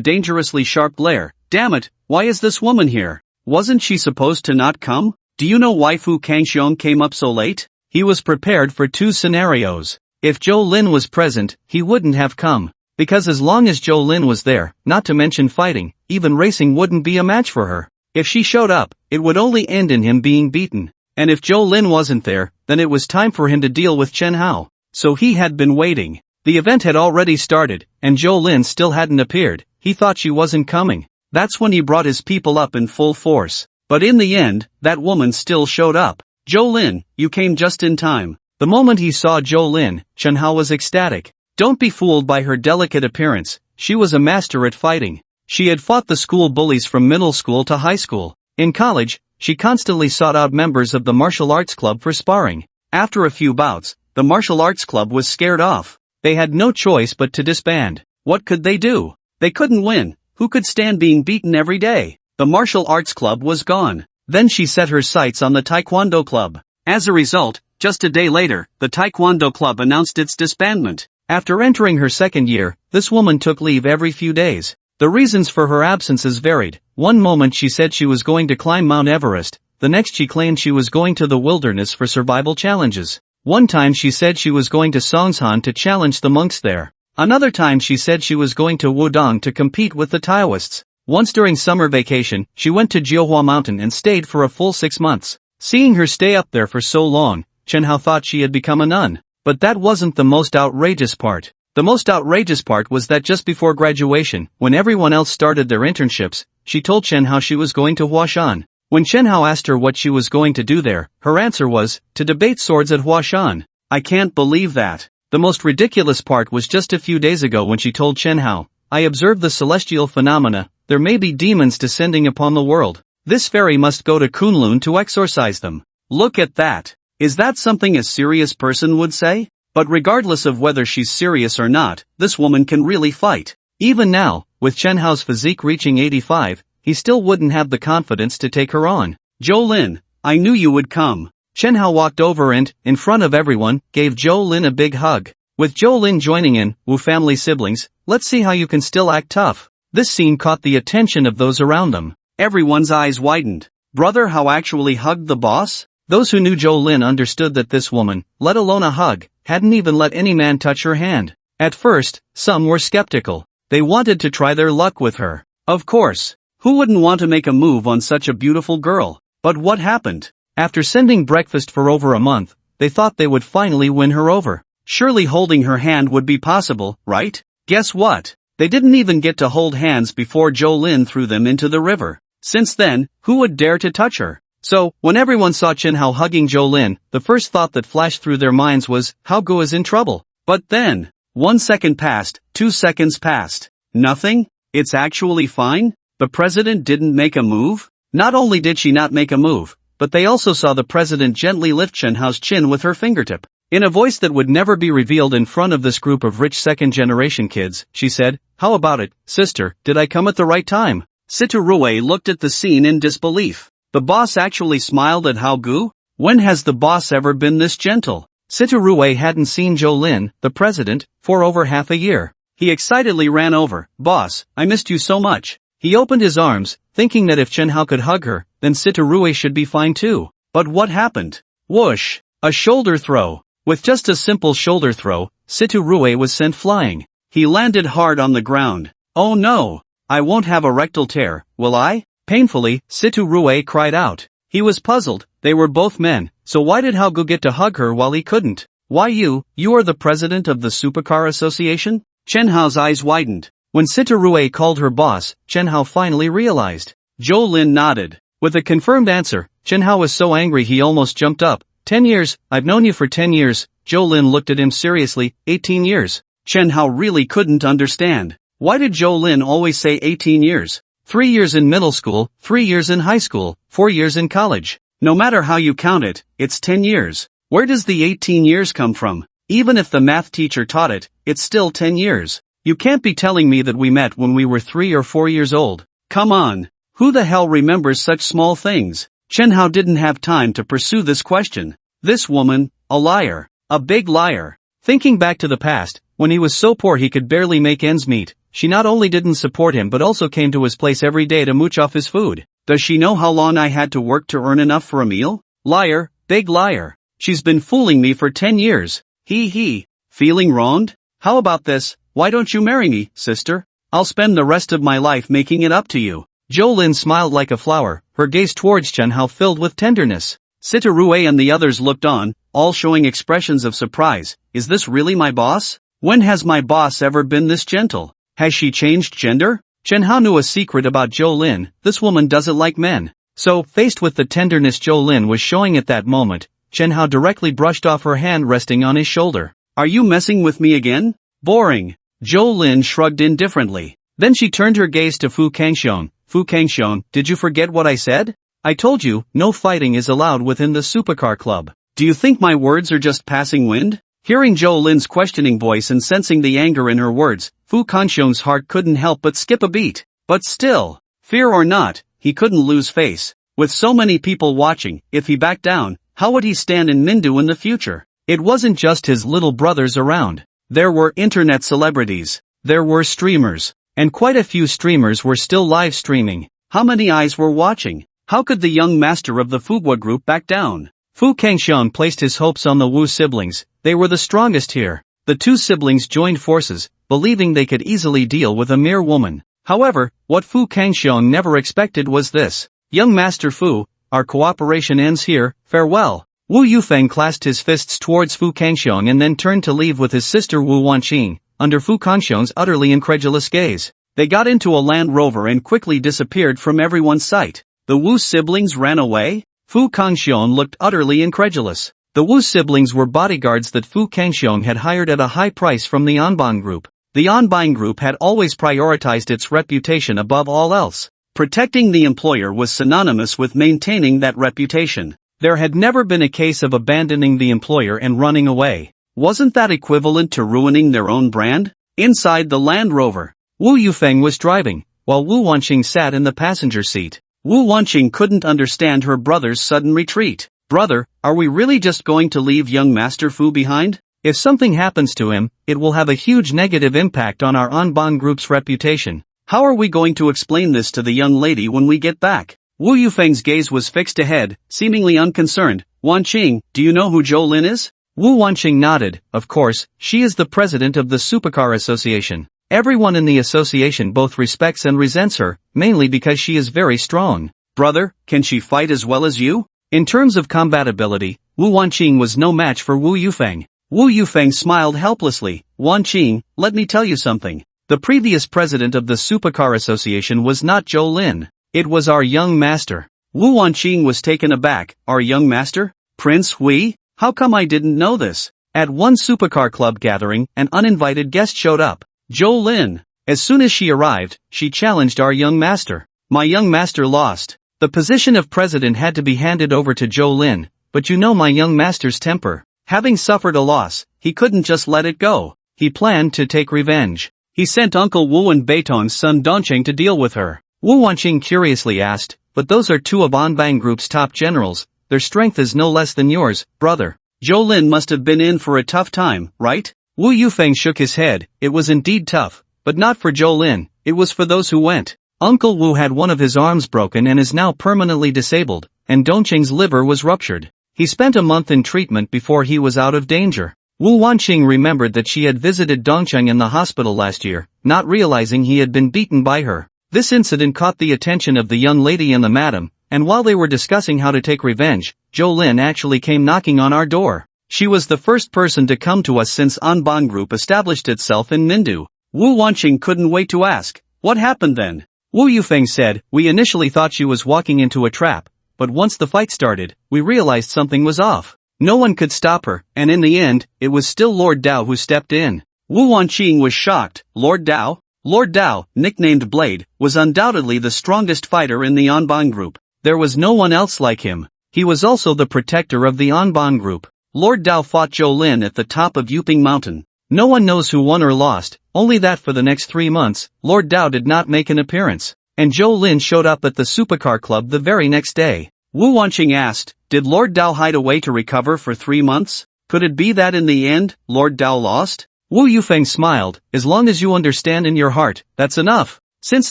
dangerously sharp glare. Damn it, why is this woman here? Wasn't she supposed to not come? Do you know why Fu Kanxiong came up so late? He was prepared for two scenarios. If Zhou Lin was present, he wouldn't have come. Because as long as Zhou Lin was there, not to mention fighting, even racing wouldn't be a match for her. If she showed up, it would only end in him being beaten. And if Zhou Lin wasn't there, then it was time for him to deal with Chen Hao. So he had been waiting. The event had already started, and Zhou Lin still hadn't appeared. He thought she wasn't coming. That's when he brought his people up in full force. But in the end, that woman still showed up. Zhou Lin, you came just in time. The moment he saw Zhou Lin, Chen Hao was ecstatic. Don't be fooled by her delicate appearance. She was a master at fighting. She had fought the school bullies from middle school to high school. In college, she constantly sought out members of the martial arts club for sparring. After a few bouts, the martial arts club was scared off. They had no choice but to disband. What could they do? They couldn't win. Who could stand being beaten every day? The martial arts club was gone. Then she set her sights on the taekwondo club. As a result, just a day later, the taekwondo club announced its disbandment. After entering her second year, this woman took leave every few days. The reasons for her absences varied. One moment she said she was going to climb Mount Everest, the next she claimed she was going to the wilderness for survival challenges. One time she said she was going to Songshan to challenge the monks there. Another time she said she was going to Wudong to compete with the Taoists. Once during summer vacation, she went to Jiuhua Mountain and stayed for a full 6 months. Seeing her stay up there for so long, Chen Hao thought she had become a nun. But that wasn't the most outrageous part. The most outrageous part was that just before graduation, when everyone else started their internships, she told Chen Hao she was going to Huashan. When Chen Hao asked her what she was going to do there, her answer was, to debate swords at Huashan. I can't believe that. The most ridiculous part was just a few days ago when she told Chen Hao, I observed the celestial phenomena, there may be demons descending upon the world. This fairy must go to Kunlun to exorcise them. Look at that. Is that something a serious person would say? But regardless of whether she's serious or not, this woman can really fight. Even now, with Chen Hao's physique reaching 85, he still wouldn't have the confidence to take her on. Zhou Lin, I knew you would come. Chen Hao walked over and, in front of everyone, gave Zhou Lin a big hug. With Zhou Lin joining in, Wu family siblings, let's see how you can still act tough. This scene caught the attention of those around them. Everyone's eyes widened. Brother Hao actually hugged the boss? Those who knew Zhou Lin understood that this woman, let alone a hug, hadn't even let any man touch her hand. At first, some were skeptical. They wanted to try their luck with her. Of course. Who wouldn't want to make a move on such a beautiful girl? But what happened? After sending breakfast for over a month, they thought they would finally win her over. Surely holding her hand would be possible, right? Guess what? They didn't even get to hold hands before Zhou Lin threw them into the river. Since then, who would dare to touch her? So, when everyone saw Chen Hao hugging Zhou Lin, the first thought that flashed through their minds was, Hao Gu is in trouble. But then, 1 second passed, 2 seconds passed. Nothing? It's actually fine? The president didn't make a move? Not only did she not make a move, but they also saw the president gently lift Chen Hao's chin with her fingertip. In a voice that would never be revealed in front of this group of rich second-generation kids, she said, "How about it, sister, did I come at the right time?" Siturue looked at the scene in disbelief. The boss actually smiled at Haogu? When has the boss ever been this gentle? Siturue hadn't seen Jolin, the president, for over half a year. He excitedly ran over. "Boss, I missed you so much." He opened his arms, thinking that if Chen Hao could hug her, then Siturue should be fine too. But what happened? Whoosh! A shoulder throw. With just a simple shoulder throw, Siturue was sent flying. He landed hard on the ground. "Oh no! I won't have a rectal tear, will I?" Painfully, Siturue cried out. He was puzzled. They were both men, so why did Haogu get to hug her while he couldn't? "Why you are the president of the Supercar Association?" Chen Hao's eyes widened. When Siturue called her boss, Chen Hao finally realized. Jolin nodded. With a confirmed answer, Chen Hao was so angry he almost jumped up. 10 years, I've known you for 10 years, Jolin looked at him seriously. 18 years. Chen Hao really couldn't understand. Why did Jolin always say 18 years? 3 years in middle school, 3 years in high school, 4 years in college. No matter how you count it, it's 10 years. Where does the 18 years come from? Even if the math teacher taught it, it's still 10 years. You can't be telling me that we met when we were 3 or 4 years old. Come on. Who the hell remembers such small things? Chen Hao didn't have time to pursue this question. This woman, a liar. A big liar. Thinking back to the past, when he was so poor he could barely make ends meet, she not only didn't support him but also came to his place every day to mooch off his food. Does she know how long I had to work to earn enough for a meal? Liar, big liar. She's been fooling me for 10 years. He. Feeling wronged? How about this? Why don't you marry me, sister? I'll spend the rest of my life making it up to you. Jolin smiled like a flower, her gaze towards Chen Hao filled with tenderness. Siturue and the others looked on, all showing expressions of surprise. Is this really my boss? When has my boss ever been this gentle? Has she changed gender? Chen Hao knew a secret about Jolin. This woman doesn't like men. So, faced with the tenderness Jolin was showing at that moment, Chen Hao directly brushed off her hand resting on his shoulder. Are you messing with me again? Boring. Jolin shrugged indifferently. Then she turned her gaze to Fu Kangxiong. Fu Kangxiong, did you forget what I said? I told you, no fighting is allowed within the supercar club. Do you think my words are just passing wind? Hearing Jolin's questioning voice and sensing the anger in her words, Fu Kangxiong's heart couldn't help but skip a beat. But still, fear or not, he couldn't lose face. With so many people watching, if he backed down, how would he stand in Mindu in the future? It wasn't just his little brothers around. There were internet celebrities. There were streamers. And quite a few streamers were still live streaming. How many eyes were watching? How could the young master of the Fugwa group back down? Fu Kangxiong placed his hopes on the Wu siblings. They were the strongest here. The two siblings joined forces, believing they could easily deal with a mere woman. However, what Fu Kangxiong never expected was this. Young Master Fu, our cooperation ends here, farewell. Wu Yufeng clasped his fists towards Fu Kangxiong and then turned to leave with his sister Wu Wanqing, under Fu Kangxiong's utterly incredulous gaze. They got into a Land Rover and quickly disappeared from everyone's sight. The Wu siblings ran away? Fu Kangxiong looked utterly incredulous. The Wu siblings were bodyguards that Fu Kangxiong had hired at a high price from the Anbang Group. The Anbang Group had always prioritized its reputation above all else. Protecting the employer was synonymous with maintaining that reputation. There had never been a case of abandoning the employer and running away. Wasn't that equivalent to ruining their own brand? Inside the Land Rover, Wu Yufeng was driving, while Wu Wanqing sat in the passenger seat. Wu Wanqing couldn't understand her brother's sudden retreat. Brother, are we really just going to leave young Master Fu behind? If something happens to him, it will have a huge negative impact on our Anbang Group's reputation. How are we going to explain this to the young lady when we get back? Wu Yufeng's gaze was fixed ahead, seemingly unconcerned. Wanqing, do you know who Jolin is? Wu Wanqing nodded. Of course, she is the president of the Supercar Association. Everyone in the association both respects and resents her, mainly because she is very strong. Brother, can she fight as well as you? In terms of combatability, Wu Wanqing was no match for Wu Yufeng. Wu Yufeng smiled helplessly. Wanqing, let me tell you something. The previous president of the Supercar Association was not Jolin. It was our young master. Wu Wanqing was taken aback. Our young master? Prince Hui? How come I didn't know this? At one supercar club gathering, an uninvited guest showed up. Jolin. As soon as she arrived, she challenged our young master. My young master lost. The position of president had to be handed over to Jolin, but you know my young master's temper. Having suffered a loss, he couldn't just let it go. He planned to take revenge. He sent Uncle Wu and Beitong's son Dongqing to deal with her. Wu Wanqing curiously asked, "But those are two of Anbang Group's top generals, their strength is no less than yours, brother." Zhou Lin must have been in for a tough time, right? Wu Yufeng shook his head. It was indeed tough, but not for Zhou Lin, it was for those who went. Uncle Wu had one of his arms broken and is now permanently disabled, and Dongqing's liver was ruptured. He spent a month in treatment before he was out of danger. Wu Wanqing remembered that she had visited Dongqing in the hospital last year, not realizing he had been beaten by her. This incident caught the attention of the young lady and the madam, and while they were discussing how to take revenge, Zhou Lin actually came knocking on our door. She was the first person to come to us since Anbang Group established itself in Mindu. Wu Wanqing couldn't wait to ask, "What happened then?" Wu Yufeng said, "We initially thought she was walking into a trap, but once the fight started, we realized something was off. No one could stop her, and in the end, it was still Lord Dao who stepped in." Wu Wanqing was shocked. Lord Dao? Lord Dao, nicknamed Blade, was undoubtedly the strongest fighter in the Anbang Group. There was no one else like him. He was also the protector of the Anbang Group. Lord Dao fought Zhou Lin at the top of Yuping Mountain. No one knows who won or lost, only that for the next 3 months, Lord Dao did not make an appearance, and Zhou Lin showed up at the supercar club the very next day. Wu Wanqing asked, "Did Lord Dao hide away to recover for 3 months? Could it be that in the end, Lord Dao lost?" Wu Yufeng smiled, "As long as you understand in your heart, that's enough." Since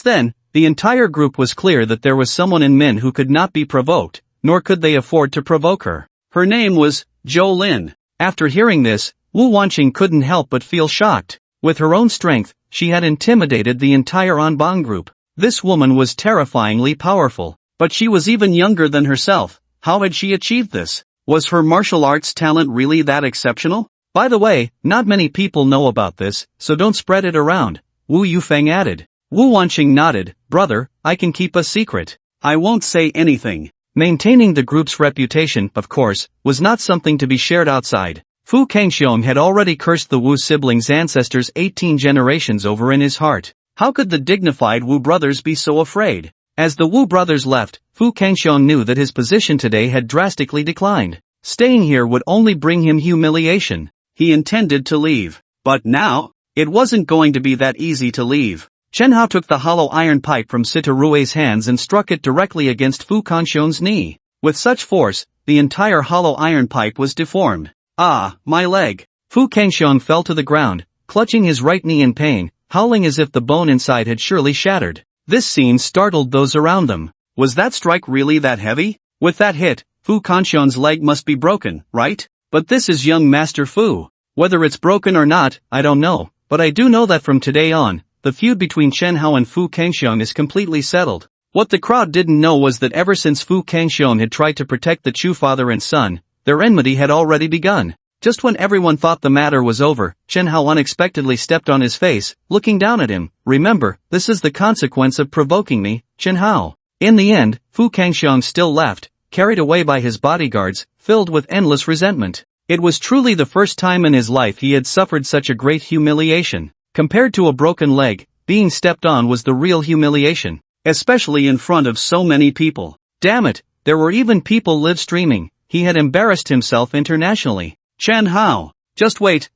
then, the entire group was clear that there was someone in Min who could not be provoked, nor could they afford to provoke her. Her name was Zhou Lin. After hearing this, Wu Wanqing couldn't help but feel shocked. With her own strength, she had intimidated the entire Anbang Group. This woman was terrifyingly powerful, but she was even younger than herself. How had she achieved this? Was her martial arts talent really that exceptional? By the way, not many people know about this, so don't spread it around, Wu Yufeng added. Wu Wanqing nodded, "Brother, I can keep a secret. I won't say anything." Maintaining the group's reputation, of course, was not something to be shared outside. Fu Kangxiong had already cursed the Wu siblings' ancestors 18 generations over in his heart. How could the dignified Wu brothers be so afraid? As the Wu brothers left, Fu Kangxiong knew that his position today had drastically declined. Staying here would only bring him humiliation. He intended to leave. But now, it wasn't going to be that easy to leave. Chen Hao took the hollow iron pipe from Sita Rui's hands and struck it directly against Fu Kangxiong's knee. With such force, the entire hollow iron pipe was deformed. "Ah, my leg." Fu Kangxiong fell to the ground, clutching his right knee in pain, howling as if the bone inside had surely shattered. This scene startled those around them. Was that strike really that heavy? With that hit, Fu Kangxiong's leg must be broken, right? But this is young Master Fu. Whether it's broken or not, I don't know, but I do know that from today on, the feud between Chen Hao and Fu Kangxiong is completely settled. What the crowd didn't know was that ever since Fu Kangxiong had tried to protect the Chu father and son, their enmity had already begun. Just when everyone thought the matter was over, Chen Hao unexpectedly stepped on his face, looking down at him. "Remember, this is the consequence of provoking me, Chen Hao." In the end, Fu Kangxiong still left, carried away by his bodyguards, filled with endless resentment. It was truly the first time in his life he had suffered such a great humiliation. Compared to a broken leg, being stepped on was the real humiliation, especially in front of so many people. Damn it, there were even people live streaming. He had embarrassed himself internationally. "Chen Hao, just wait,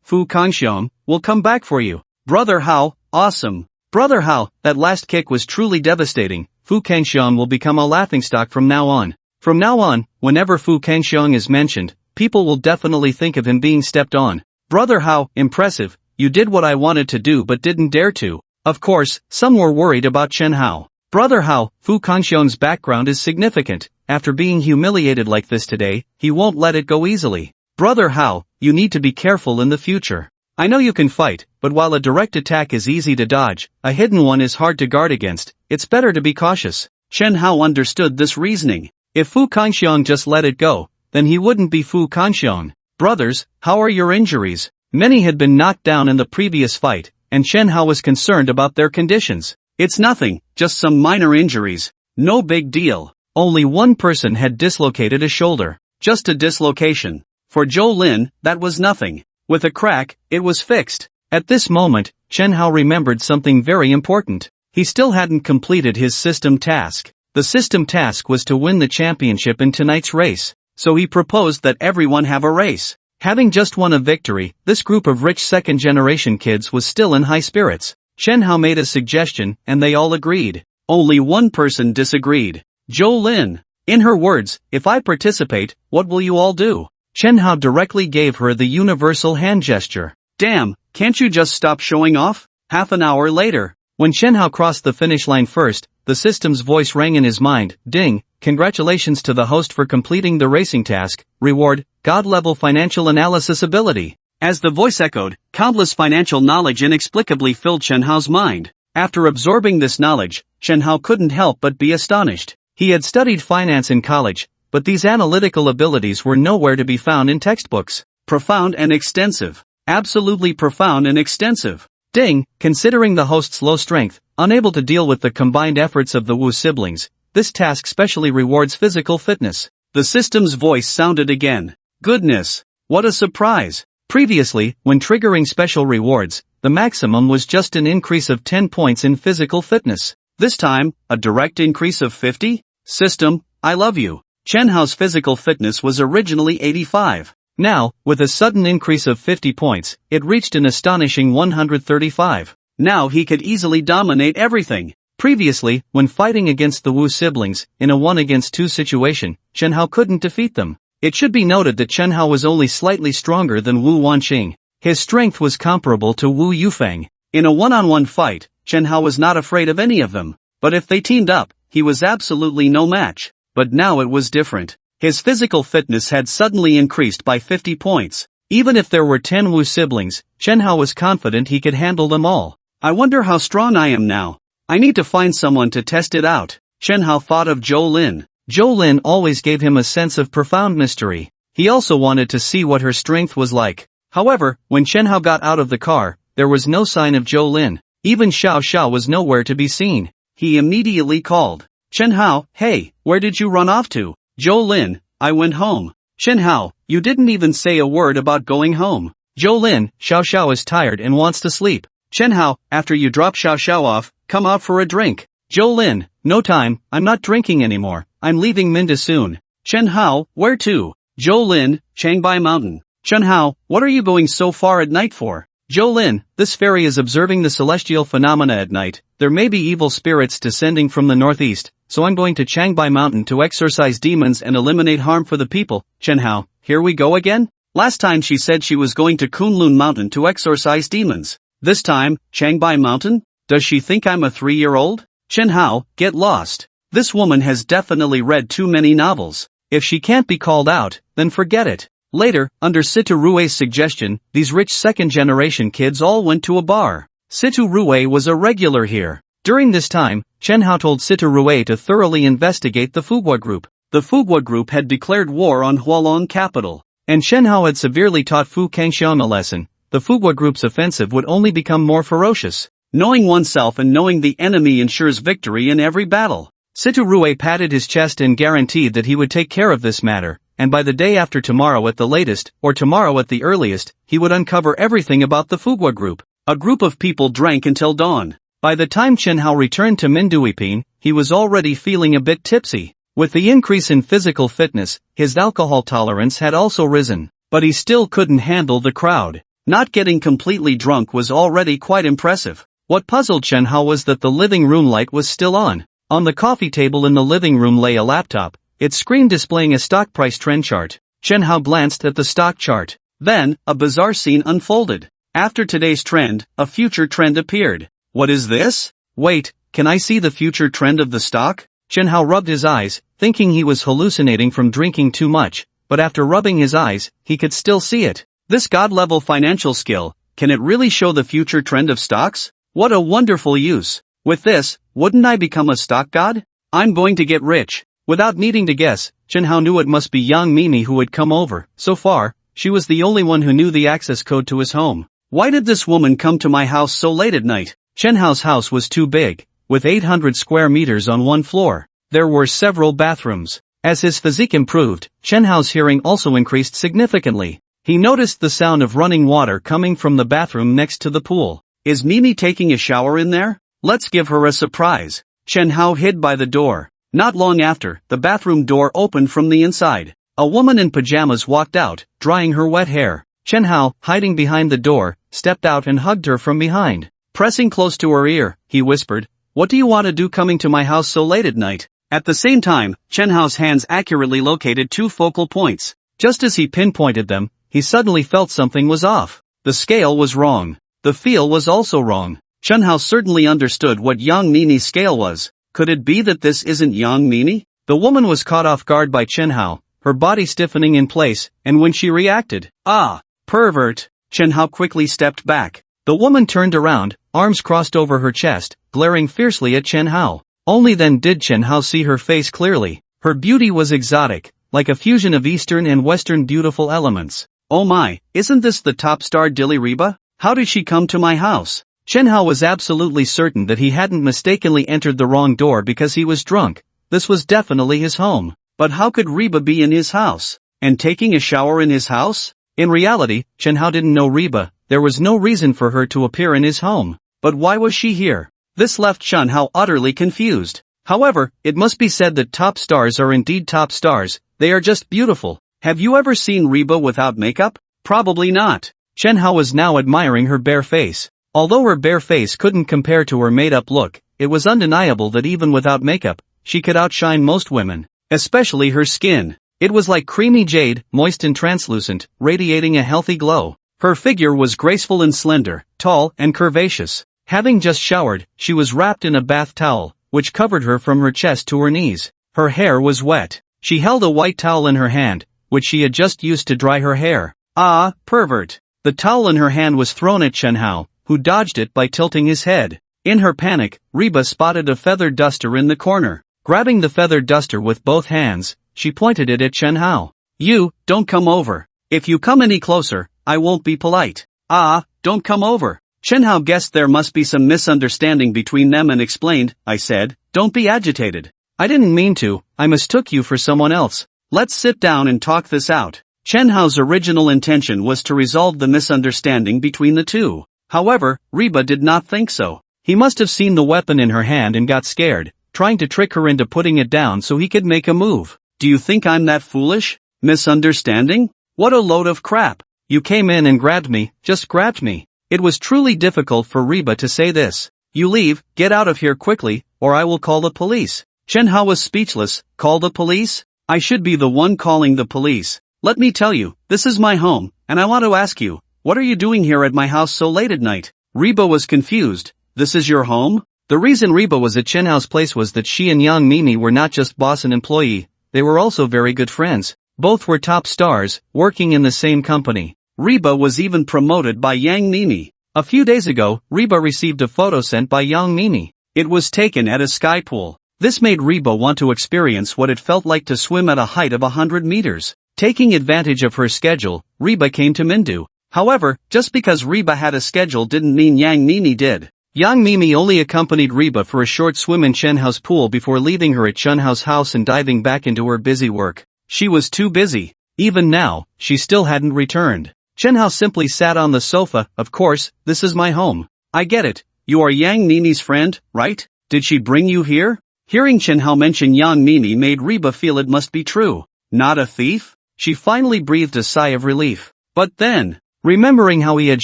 Fu Kangxiong, will come back for you." "Brother Hao, awesome." "Brother Hao, that last kick was truly devastating. Fu Kangxiong will become a laughingstock from now on." From now on, whenever Fu Kangxiong is mentioned, people will definitely think of him being stepped on. "Brother Hao, impressive. You did what I wanted to do but didn't dare to." Of course, some were worried about Chen Hao. "Brother Hao, Fu Kangxiong's background is significant. After being humiliated like this today, he won't let it go easily. Brother Hao, you need to be careful in the future. I know you can fight, but while a direct attack is easy to dodge, a hidden one is hard to guard against. It's better to be cautious." Chen Hao understood this reasoning. If Fu Kangxiong just let it go, then he wouldn't be Fu Kangxiong. "Brothers, how are your injuries?" Many had been knocked down in the previous fight, and Chen Hao was concerned about their conditions. "It's nothing, just some minor injuries. No big deal." Only one person had dislocated a shoulder. Just a dislocation. For Zhou Lin, that was nothing. With a crack, it was fixed. At this moment, Chen Hao remembered something very important. He still hadn't completed his system task. The system task was to win the championship in tonight's race, so he proposed that everyone have a race. Having just won a victory, this group of rich second-generation kids was still in high spirits. Chen Hao made a suggestion, and they all agreed. Only one person disagreed. Zhou Lin. In her words, if I participate, what will you all do? Chen Hao directly gave her the universal hand gesture. Damn, can't you just stop showing off? Half an hour later, when Chen Hao crossed the finish line first, the system's voice rang in his mind. Ding, congratulations to the host for completing the racing task. Reward, God-level financial analysis ability. As the voice echoed, countless financial knowledge inexplicably filled Chen Hao's mind. After absorbing this knowledge, Chen Hao couldn't help but be astonished. He had studied finance in college, but these analytical abilities were nowhere to be found in textbooks. Profound and extensive. Absolutely profound and extensive. Ding, considering the host's low strength, unable to deal with the combined efforts of the Wu siblings, this task specially rewards physical fitness. The system's voice sounded again. Goodness, what a surprise. Previously, when triggering special rewards, the maximum was just an increase of 10 points in physical fitness. This time, a direct increase of 50? System, I love you. Chen Hao's physical fitness was originally 85. Now, with a sudden increase of 50 points, it reached an astonishing 135. Now he could easily dominate everything. Previously, when fighting against the Wu siblings, in a 1-against-2 situation, Chen Hao couldn't defeat them. It should be noted that Chen Hao was only slightly stronger than Wu Wanqing. His strength was comparable to Wu Yufeng. In a one-on-one fight, Chen Hao was not afraid of any of them. But if they teamed up, he was absolutely no match. But now it was different. His physical fitness had suddenly increased by 50 points. Even if there were 10 Wu siblings, Chen Hao was confident he could handle them all. I wonder how strong I am now. I need to find someone to test it out. Chen Hao thought of Zhou Lin. Zhou Lin always gave him a sense of profound mystery. He also wanted to see what her strength was like. However, when Chen Hao got out of the car, there was no sign of Zhou Lin. Even Xiao Xiao was nowhere to be seen. He immediately called. Chen Hao, hey, where did you run off to? Zhou Lin, I went home. Chen Hao, you didn't even say a word about going home. Zhou Lin, Xiao Xiao is tired and wants to sleep. Chen Hao, after you drop Xiao Xiao off, come out for a drink. Zhou Lin, no time, I'm not drinking anymore, I'm leaving Minda soon. Chen Hao, where to? Zhou Lin, Changbai Mountain. Chen Hao, what are you going so far at night for? Zhou Lin, this fairy is observing the celestial phenomena at night. There may be evil spirits descending from the northeast, so I'm going to Changbai Mountain to exorcise demons and eliminate harm for the people. Chen Hao, here we go again? Last time she said she was going to Kunlun Mountain to exorcise demons. This time, Changbai Mountain? Does she think I'm a 3-year-old? Chen Hao, get lost. This woman has definitely read too many novels. If she can't be called out, then forget it. Later, under Situ Rue's suggestion, these rich second-generation kids all went to a bar. Situ Rue was a regular here. During this time, Chen Hao told Situ Rue to thoroughly investigate the Fugua group. The Fugua group had declared war on Hualong capital, and Chen Hao had severely taught Fu Kangxiang a lesson. The Fugua group's offensive would only become more ferocious. Knowing oneself and knowing the enemy ensures victory in every battle. Situ Rue patted his chest and guaranteed that he would take care of this matter, and by the day after tomorrow at the latest, or tomorrow at the earliest, he would uncover everything about the Fugua group. A group of people drank until dawn. By the time Chen Hao returned to Minduiping, he was already feeling a bit tipsy. With the increase in physical fitness, his alcohol tolerance had also risen, but he still couldn't handle the crowd. Not getting completely drunk was already quite impressive. What puzzled Chen Hao was that the living room light was still on. On the coffee table in the living room lay a laptop, its screen displaying a stock price trend chart. Chen Hao glanced at the stock chart. Then, a bizarre scene unfolded. After today's trend, a future trend appeared. What is this? Wait, can I see the future trend of the stock? Chen Hao rubbed his eyes, thinking he was hallucinating from drinking too much, but after rubbing his eyes, he could still see it. This god-level financial skill, can it really show the future trend of stocks? What a wonderful use. With this, wouldn't I become a stock god? I'm going to get rich. Without needing to guess, Chen Hao knew it must be young Mimi who had come over. So far, she was the only one who knew the access code to his home. Why did this woman come to my house so late at night? Chen Hao's house was too big, with 800 square meters on one floor. There were several bathrooms. As his physique improved, Chen Hao's hearing also increased significantly. He noticed the sound of running water coming from the bathroom next to the pool. Is Mimi taking a shower in there? Let's give her a surprise. Chen Hao hid by the door. Not long after, the bathroom door opened from the inside. A woman in pajamas walked out, drying her wet hair. Chen Hao, hiding behind the door, stepped out and hugged her from behind. Pressing close to her ear, he whispered, "What do you want to do coming to my house so late at night?" At the same time, Chen Hao's hands accurately located two focal points. Just as he pinpointed them, he suddenly felt something was off. The scale was wrong. The feel was also wrong. Chen Hao certainly understood what Yang Nini's scale was. Could it be that this isn't Yang Nini? The woman was caught off guard by Chen Hao, her body stiffening in place, and when she reacted, "Ah, pervert!" Chen Hao quickly stepped back. The woman turned around, arms crossed over her chest, glaring fiercely at Chen Hao. Only then did Chen Hao see her face clearly. Her beauty was exotic, like a fusion of Eastern and Western beautiful elements. "Oh my, isn't this the top star Dilly Reba? How did she come to my house?" Chen Hao was absolutely certain that he hadn't mistakenly entered the wrong door because he was drunk. This was definitely his home. But how could Reba be in his house? And taking a shower in his house? In reality, Chen Hao didn't know Reba. There was no reason for her to appear in his home. But why was she here? This left Chen Hao utterly confused. However, it must be said that top stars are indeed top stars. They are just beautiful. Have you ever seen Reba without makeup? Probably not. Chen Hao was now admiring her bare face. Although her bare face couldn't compare to her made-up look, it was undeniable that even without makeup, she could outshine most women. Especially her skin. It was like creamy jade, moist and translucent, radiating a healthy glow. Her figure was graceful and slender, tall and curvaceous. Having just showered, she was wrapped in a bath towel, which covered her from her chest to her knees. Her hair was wet. She held a white towel in her hand, which she had just used to dry her hair. "Ah, pervert." The towel in her hand was thrown at Chen Hao, who dodged it by tilting his head. In her panic, Reba spotted a feather duster in the corner. Grabbing the feather duster with both hands, she pointed it at Chen Hao. "You, don't come over. If you come any closer, I won't be polite." "Ah, don't come over." Chen Hao guessed there must be some misunderstanding between them and explained, "I said, don't be agitated. I didn't mean to, I mistook you for someone else. Let's sit down and talk this out." Chen Hao's original intention was to resolve the misunderstanding between the two. However, Reba did not think so. He must have seen the weapon in her hand and got scared, trying to trick her into putting it down so he could make a move. "Do you think I'm that foolish? Misunderstanding? What a load of crap. You came in and grabbed me, just grabbed me." It was truly difficult for Reba to say this. "You leave, get out of here quickly, or I will call the police." Chen Hao was speechless. "Call the police? I should be the one calling the police. Let me tell you, this is my home, and I want to ask you, what are you doing here at my house so late at night?" Reba was confused. "This is your home?" The reason Reba was at Chen Hao's place was that she and Yang Mimi were not just boss and employee, they were also very good friends. Both were top stars, working in the same company. Reba was even promoted by Yang Mimi. A few days ago, Reba received a photo sent by Yang Mimi. It was taken at a sky pool. This made Reba want to experience what it felt like to swim at a height of 100 meters. Taking advantage of her schedule, Reba came to Mindu. However, just because Reba had a schedule didn't mean Yang Mimi did. Yang Mimi only accompanied Reba for a short swim in Chen Hao's pool before leaving her at Chen Hao's house and diving back into her busy work. She was too busy. Even now, she still hadn't returned. Chen Hao simply sat on the sofa. "Of course, this is my home. I get it. You are Yang Nini's friend, right? Did she bring you here?" Hearing Chen Hao mention Yang Nini made Reba feel it must be true. Not a thief? She finally breathed a sigh of relief. But then, remembering how he had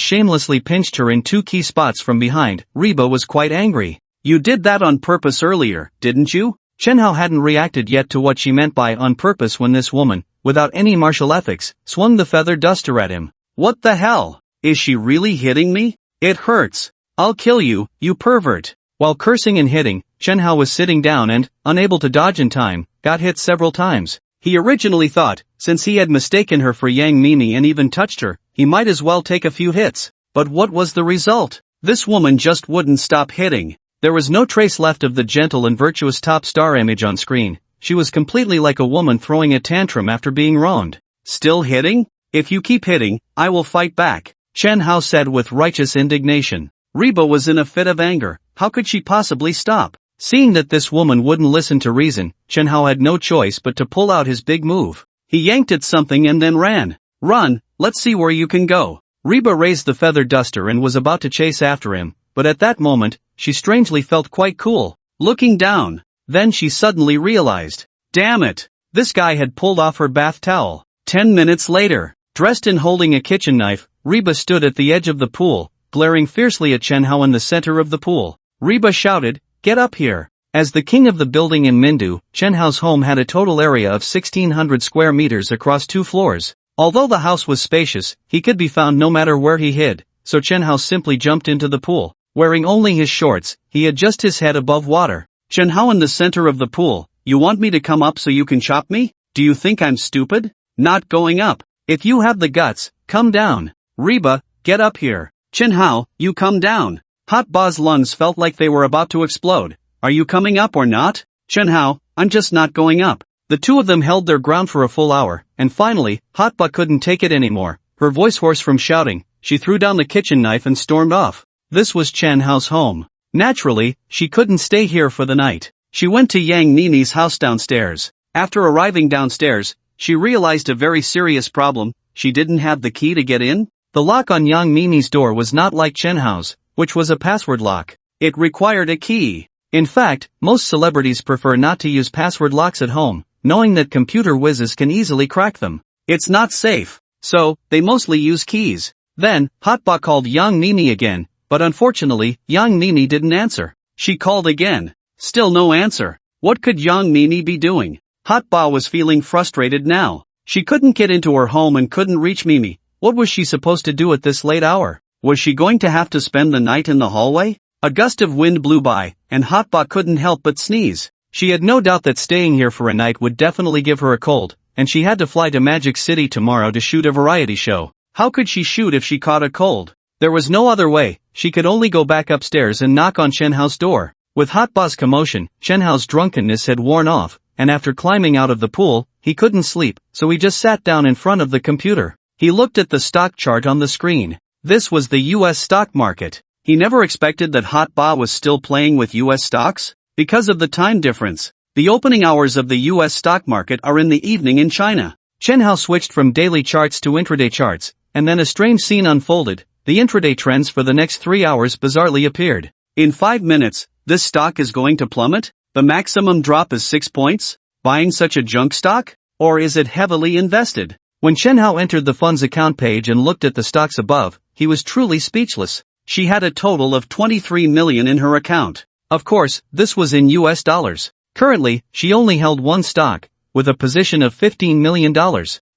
shamelessly pinched her in two key spots from behind, Reba was quite angry. "You did that on purpose earlier, didn't you?" Chen Hao hadn't reacted yet to what she meant by on purpose when this woman, without any martial ethics, swung the feather duster at him. "What the hell? Is she really hitting me? It hurts. I'll kill you, you pervert." While cursing and hitting, Chen Hao was sitting down and, unable to dodge in time, got hit several times. He originally thought, since he had mistaken her for Yang Mimi and even touched her, he might as well take a few hits. But what was the result? This woman just wouldn't stop hitting. There was no trace left of the gentle and virtuous top star image on screen. She was completely like a woman throwing a tantrum after being wronged. "Still hitting? If you keep hitting, I will fight back," Chen Hao said with righteous indignation. Reba was in a fit of anger. How could she possibly stop? Seeing that this woman wouldn't listen to reason, Chen Hao had no choice but to pull out his big move. He yanked at something and then ran. "Run, let's see where you can go." Reba raised the feather duster and was about to chase after him, but at that moment, she strangely felt quite cool. Looking down, then she suddenly realized, "Damn it! This guy had pulled off her bath towel. 10 minutes later, dressed and holding a kitchen knife, Reba stood at the edge of the pool, glaring fiercely at Chen Hao in the center of the pool. Reba shouted, "Get up here!" As the king of the building in Mindu, Chen Hao's home had a total area of 1,600 square meters across 2 floors. Although the house was spacious, he could be found no matter where he hid, so Chen Hao simply jumped into the pool. Wearing only his shorts, he had just his head above water. Chen Hao in the center of the pool, "You want me to come up so you can chop me? Do you think I'm stupid? Not going up. If you have the guts, come down." "Reba, get up here." "Chen Hao, you come down." Hot Ba's lungs felt like they were about to explode. "Are you coming up or not?" "Chen Hao, I'm just not going up." The two of them held their ground for a full hour, and finally, Hot Ba couldn't take it anymore. Her voice hoarse from shouting, she threw down the kitchen knife and stormed off. This was Chen Hao's home. Naturally, she couldn't stay here for the night. She went to Yang Nini's house downstairs. After arriving downstairs, she realized a very serious problem. She didn't have the key to get in. The lock on Yang Nini's door was not like Chen Hao's, which was a password lock. It required a key. In fact, most celebrities prefer not to use password locks at home, knowing that computer whizzes can easily crack them. It's not safe, so they mostly use keys. Then, Hot Ba called Yang Nini again, but unfortunately, Yang Nini didn't answer. She called again. Still no answer. What could Yang Nini be doing? Hot Ba was feeling frustrated now. She couldn't get into her home and couldn't reach Mimi. What was she supposed to do at this late hour? Was she going to have to spend the night in the hallway? A gust of wind blew by, and Hot Ba couldn't help but sneeze. She had no doubt that staying here for a night would definitely give her a cold, and she had to fly to Magic City tomorrow to shoot a variety show. How could she shoot if she caught a cold? There was no other way. She could only go back upstairs and knock on Chen Hao's door. With Hot Ba's commotion, Chen Hao's drunkenness had worn off, and after climbing out of the pool, he couldn't sleep, so he just sat down in front of the computer. He looked at the stock chart on the screen. This was the US stock market. He never expected that Hot Ba was still playing with US stocks. Because of the time difference, the opening hours of the US stock market are in the evening in China. Chen Hao switched from daily charts to intraday charts, and then a strange scene unfolded. The intraday trends for the next 3 hours bizarrely appeared. In 5 minutes, this stock is going to plummet? The maximum drop is 6 points? Buying such a junk stock? Or is it heavily invested? When Chen Hao entered the fund's account page and looked at the stocks above, he was truly speechless. She had a total of 23 million in her account. Of course, this was in US dollars. Currently, she only held one stock, with a position of $15 million.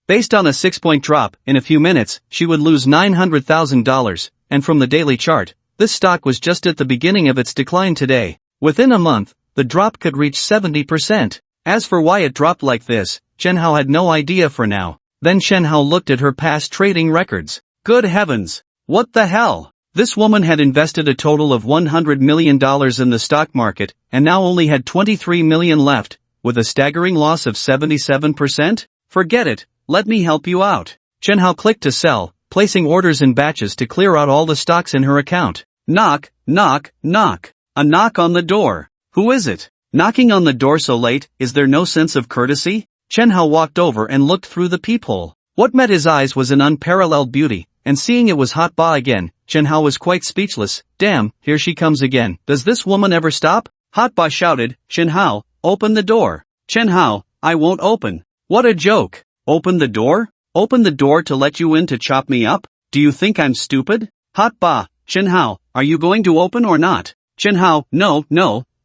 Based on a 6-point drop, in a few minutes, she would lose $900,000, and from the daily chart, this stock was just at the beginning of its decline today. Within a month, the drop could reach 70%. As for why it dropped like this, Chen Hao had no idea for now. Then Chen Hao looked at her past trading records. Good heavens! What the hell? This woman had invested a total of $100 million in the stock market, and now only had 23 million left, with a staggering loss of 77%? Forget it, let me help you out. Chen Hao clicked to sell, placing orders in batches to clear out all the stocks in her account. Knock, knock, knock. A knock on the door. Who is it? Knocking on the door so late, is there no sense of courtesy? Chen Hao walked over and looked through the peephole. What met his eyes was an unparalleled beauty, and seeing it was Hot Ba again, Chen Hao was quite speechless. Damn, here she comes again. Does this woman ever stop? Hot Ba shouted, Chen Hao, open the door. Chen Hao, I won't open. What a joke. Open the door? Open the door to let you in to chop me up? Do you think I'm stupid? Hot Ba, Chen Hao, are you going to open or not? Chen Hao, no,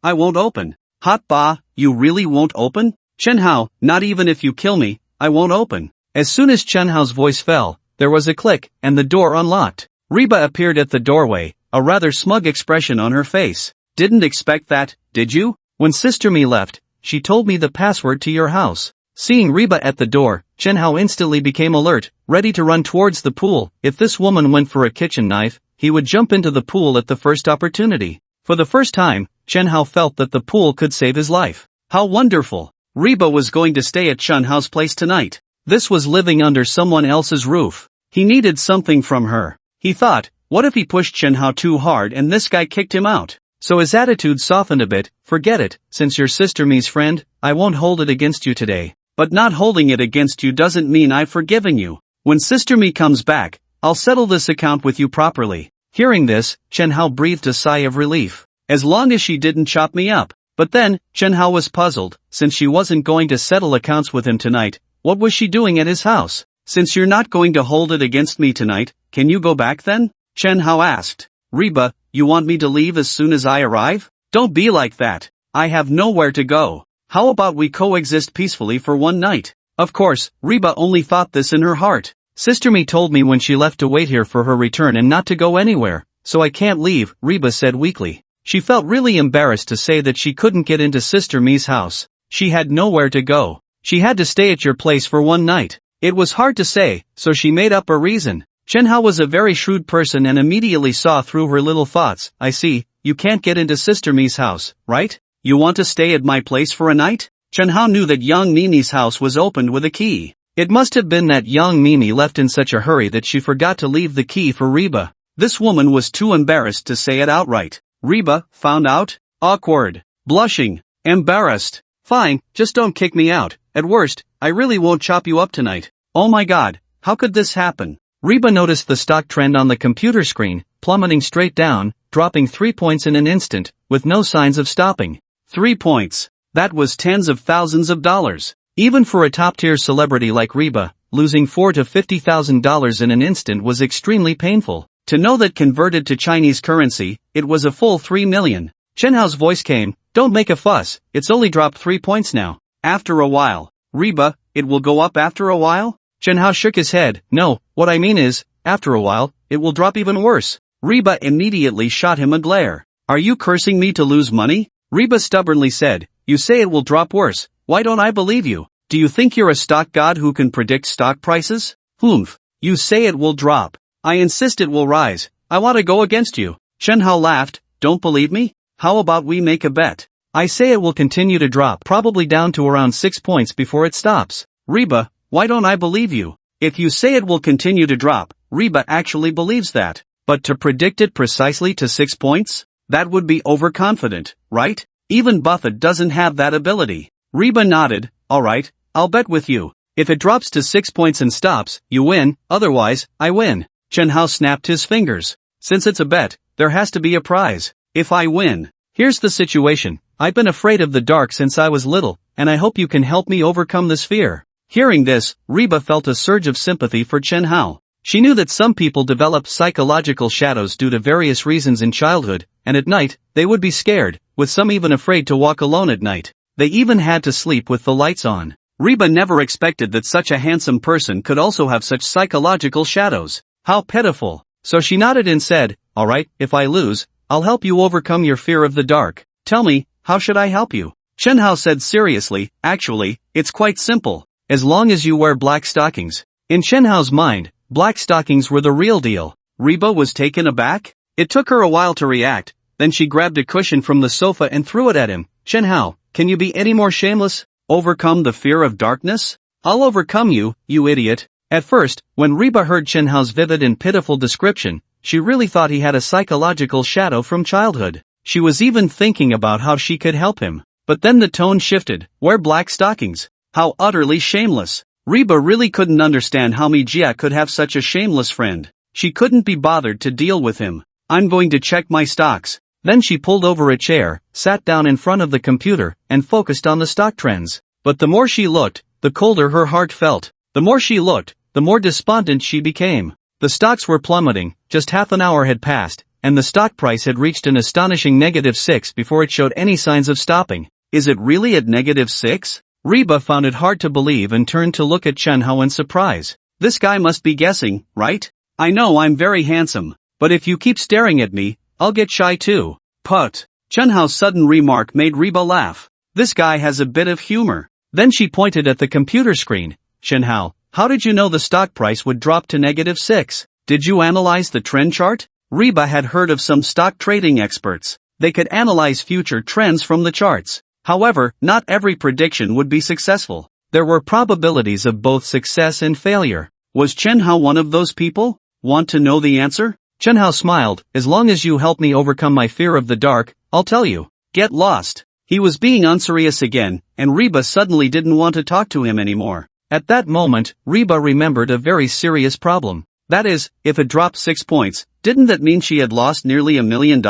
I won't open. Hot Ba, you really won't open? Chen Hao, not even if you kill me, I won't open. As soon as Chen Hao's voice fell, there was a click, and the door unlocked. Reba appeared at the doorway, a rather smug expression on her face. Didn't expect that, did you? When Sister Mi left, she told me the password to your house. Seeing Reba at the door, Chen Hao instantly became alert, ready to run towards the pool. If this woman went for a kitchen knife, he would jump into the pool at the first opportunity. For the first time, Chen Hao felt that the pool could save his life. How wonderful! Reba was going to stay at Chen Hao's place tonight. This was living under someone else's roof. He needed something from her. He thought, what if he pushed Chen Hao too hard and this guy kicked him out? So his attitude softened a bit. Forget it, since you're Sister Mi's friend, I won't hold it against you today. But not holding it against you doesn't mean I've forgiven you. When Sister Mi comes back, I'll settle this account with you properly. Hearing this, Chen Hao breathed a sigh of relief. As long as she didn't chop me up. But then, Chen Hao was puzzled, since she wasn't going to settle accounts with him tonight. What was she doing at his house? Since you're not going to hold it against me tonight, can you go back then? Chen Hao asked. Reba, you want me to leave as soon as I arrive? Don't be like that. I have nowhere to go. How about we coexist peacefully for one night? Of course, Reba only thought this in her heart. Sister Mi told me when she left to wait here for her return and not to go anywhere, so I can't leave, Reba said weakly. She felt really embarrassed to say that she couldn't get into Sister Mi's house. She had nowhere to go. She had to stay at your place for one night. It was hard to say, so she made up a reason. Chen Hao was a very shrewd person and immediately saw through her little thoughts. I see, you can't get into Sister Mi's house, right? You want to stay at my place for a night? Chen Hao knew that young Mimi's house was opened with a key. It must have been that young Mimi left in such a hurry that she forgot to leave the key for Reba. This woman was too embarrassed to say it outright. Reba, found out? Awkward. Blushing. Embarrassed. Fine, just don't kick me out. At worst, I really won't chop you up tonight. Oh my god, how could this happen? Reba noticed the stock trend on the computer screen, plummeting straight down, dropping 3 points in an instant, with no signs of stopping. 3 points. That was tens of thousands of dollars. Even for a top-tier celebrity like Reba, losing $4,000 to $50,000 in an instant was extremely painful. To know that converted to Chinese currency, it was a full 3 million. Chen Hao's voice came, don't make a fuss, it's only dropped 3 points now. After a while. Reba, it will go up after a while? Chen Hao shook his head. No, what I mean is, after a while, it will drop even worse. Reba immediately shot him a glare. Are you cursing me to lose money? Reba stubbornly said, you say it will drop worse, why don't I believe you? Do you think you're a stock god who can predict stock prices? Humph. You say it will drop. I insist it will rise. I want to go against you. Chen Hao laughed. Don't believe me? How about we make a bet? I say it will continue to drop, probably down to around 6 points before it stops. Reba, why don't I believe you? If you say it will continue to drop, Reba actually believes that. But to predict it precisely to 6 points? That would be overconfident, right? Even Buffett doesn't have that ability. Reba nodded. Alright, I'll bet with you. If it drops to 6 points and stops, you win, otherwise, I win. Chen Hao snapped his fingers. Since it's a bet, there has to be a prize. If I win. Here's the situation. I've been afraid of the dark since I was little, and I hope you can help me overcome this fear. Hearing this, Reba felt a surge of sympathy for Chen Hao. She knew that some people develop psychological shadows due to various reasons in childhood, and at night, they would be scared, with some even afraid to walk alone at night. They even had to sleep with the lights on. Reba never expected that such a handsome person could also have such psychological shadows. How pitiful. So she nodded and said, alright, if I lose, I'll help you overcome your fear of the dark. Tell me, how should I help you? Chen Hao said seriously, actually, it's quite simple. As long as you wear black stockings. In Chen Hao's mind, black stockings were the real deal. Reba was taken aback. It took her a while to react, then she grabbed a cushion from the sofa and threw it at him. Chen Hao, can you be any more shameless? Overcome the fear of darkness? I'll overcome you, you idiot. At first, when Reba heard Chen Hao's vivid and pitiful description, she really thought he had a psychological shadow from childhood. She was even thinking about how she could help him. But then the tone shifted. Wear black stockings. How utterly shameless. Reba really couldn't understand how Mi Jia could have such a shameless friend. She couldn't be bothered to deal with him. I'm going to check my stocks. Then she pulled over a chair, sat down in front of the computer, and focused on the stock trends. But the more she looked, the colder her heart felt. The more she looked, the more despondent she became. The stocks were plummeting, just half an hour had passed, and the stock price had reached an astonishing -6 before it showed any signs of stopping. Is it really at -6? Reba found it hard to believe and turned to look at Chen Hao in surprise. This guy must be guessing, right? I know I'm very handsome, but if you keep staring at me, I'll get shy too. Put. Chen Hao's sudden remark made Reba laugh. This guy has a bit of humor. Then she pointed at the computer screen. Chen Hao, how did you know the stock price would drop to -6? Did you analyze the trend chart? Reba had heard of some stock trading experts. They could analyze future trends from the charts. However, not every prediction would be successful. There were probabilities of both success and failure. Was Chen Hao one of those people? Want to know the answer? Chen Hao smiled. As long as you help me overcome my fear of the dark, I'll tell you. Get lost. He was being unserious again, and Reba suddenly didn't want to talk to him anymore. At that moment, Reba remembered a very serious problem. That is, if it dropped 6 points, didn't that mean she had lost nearly $1 million?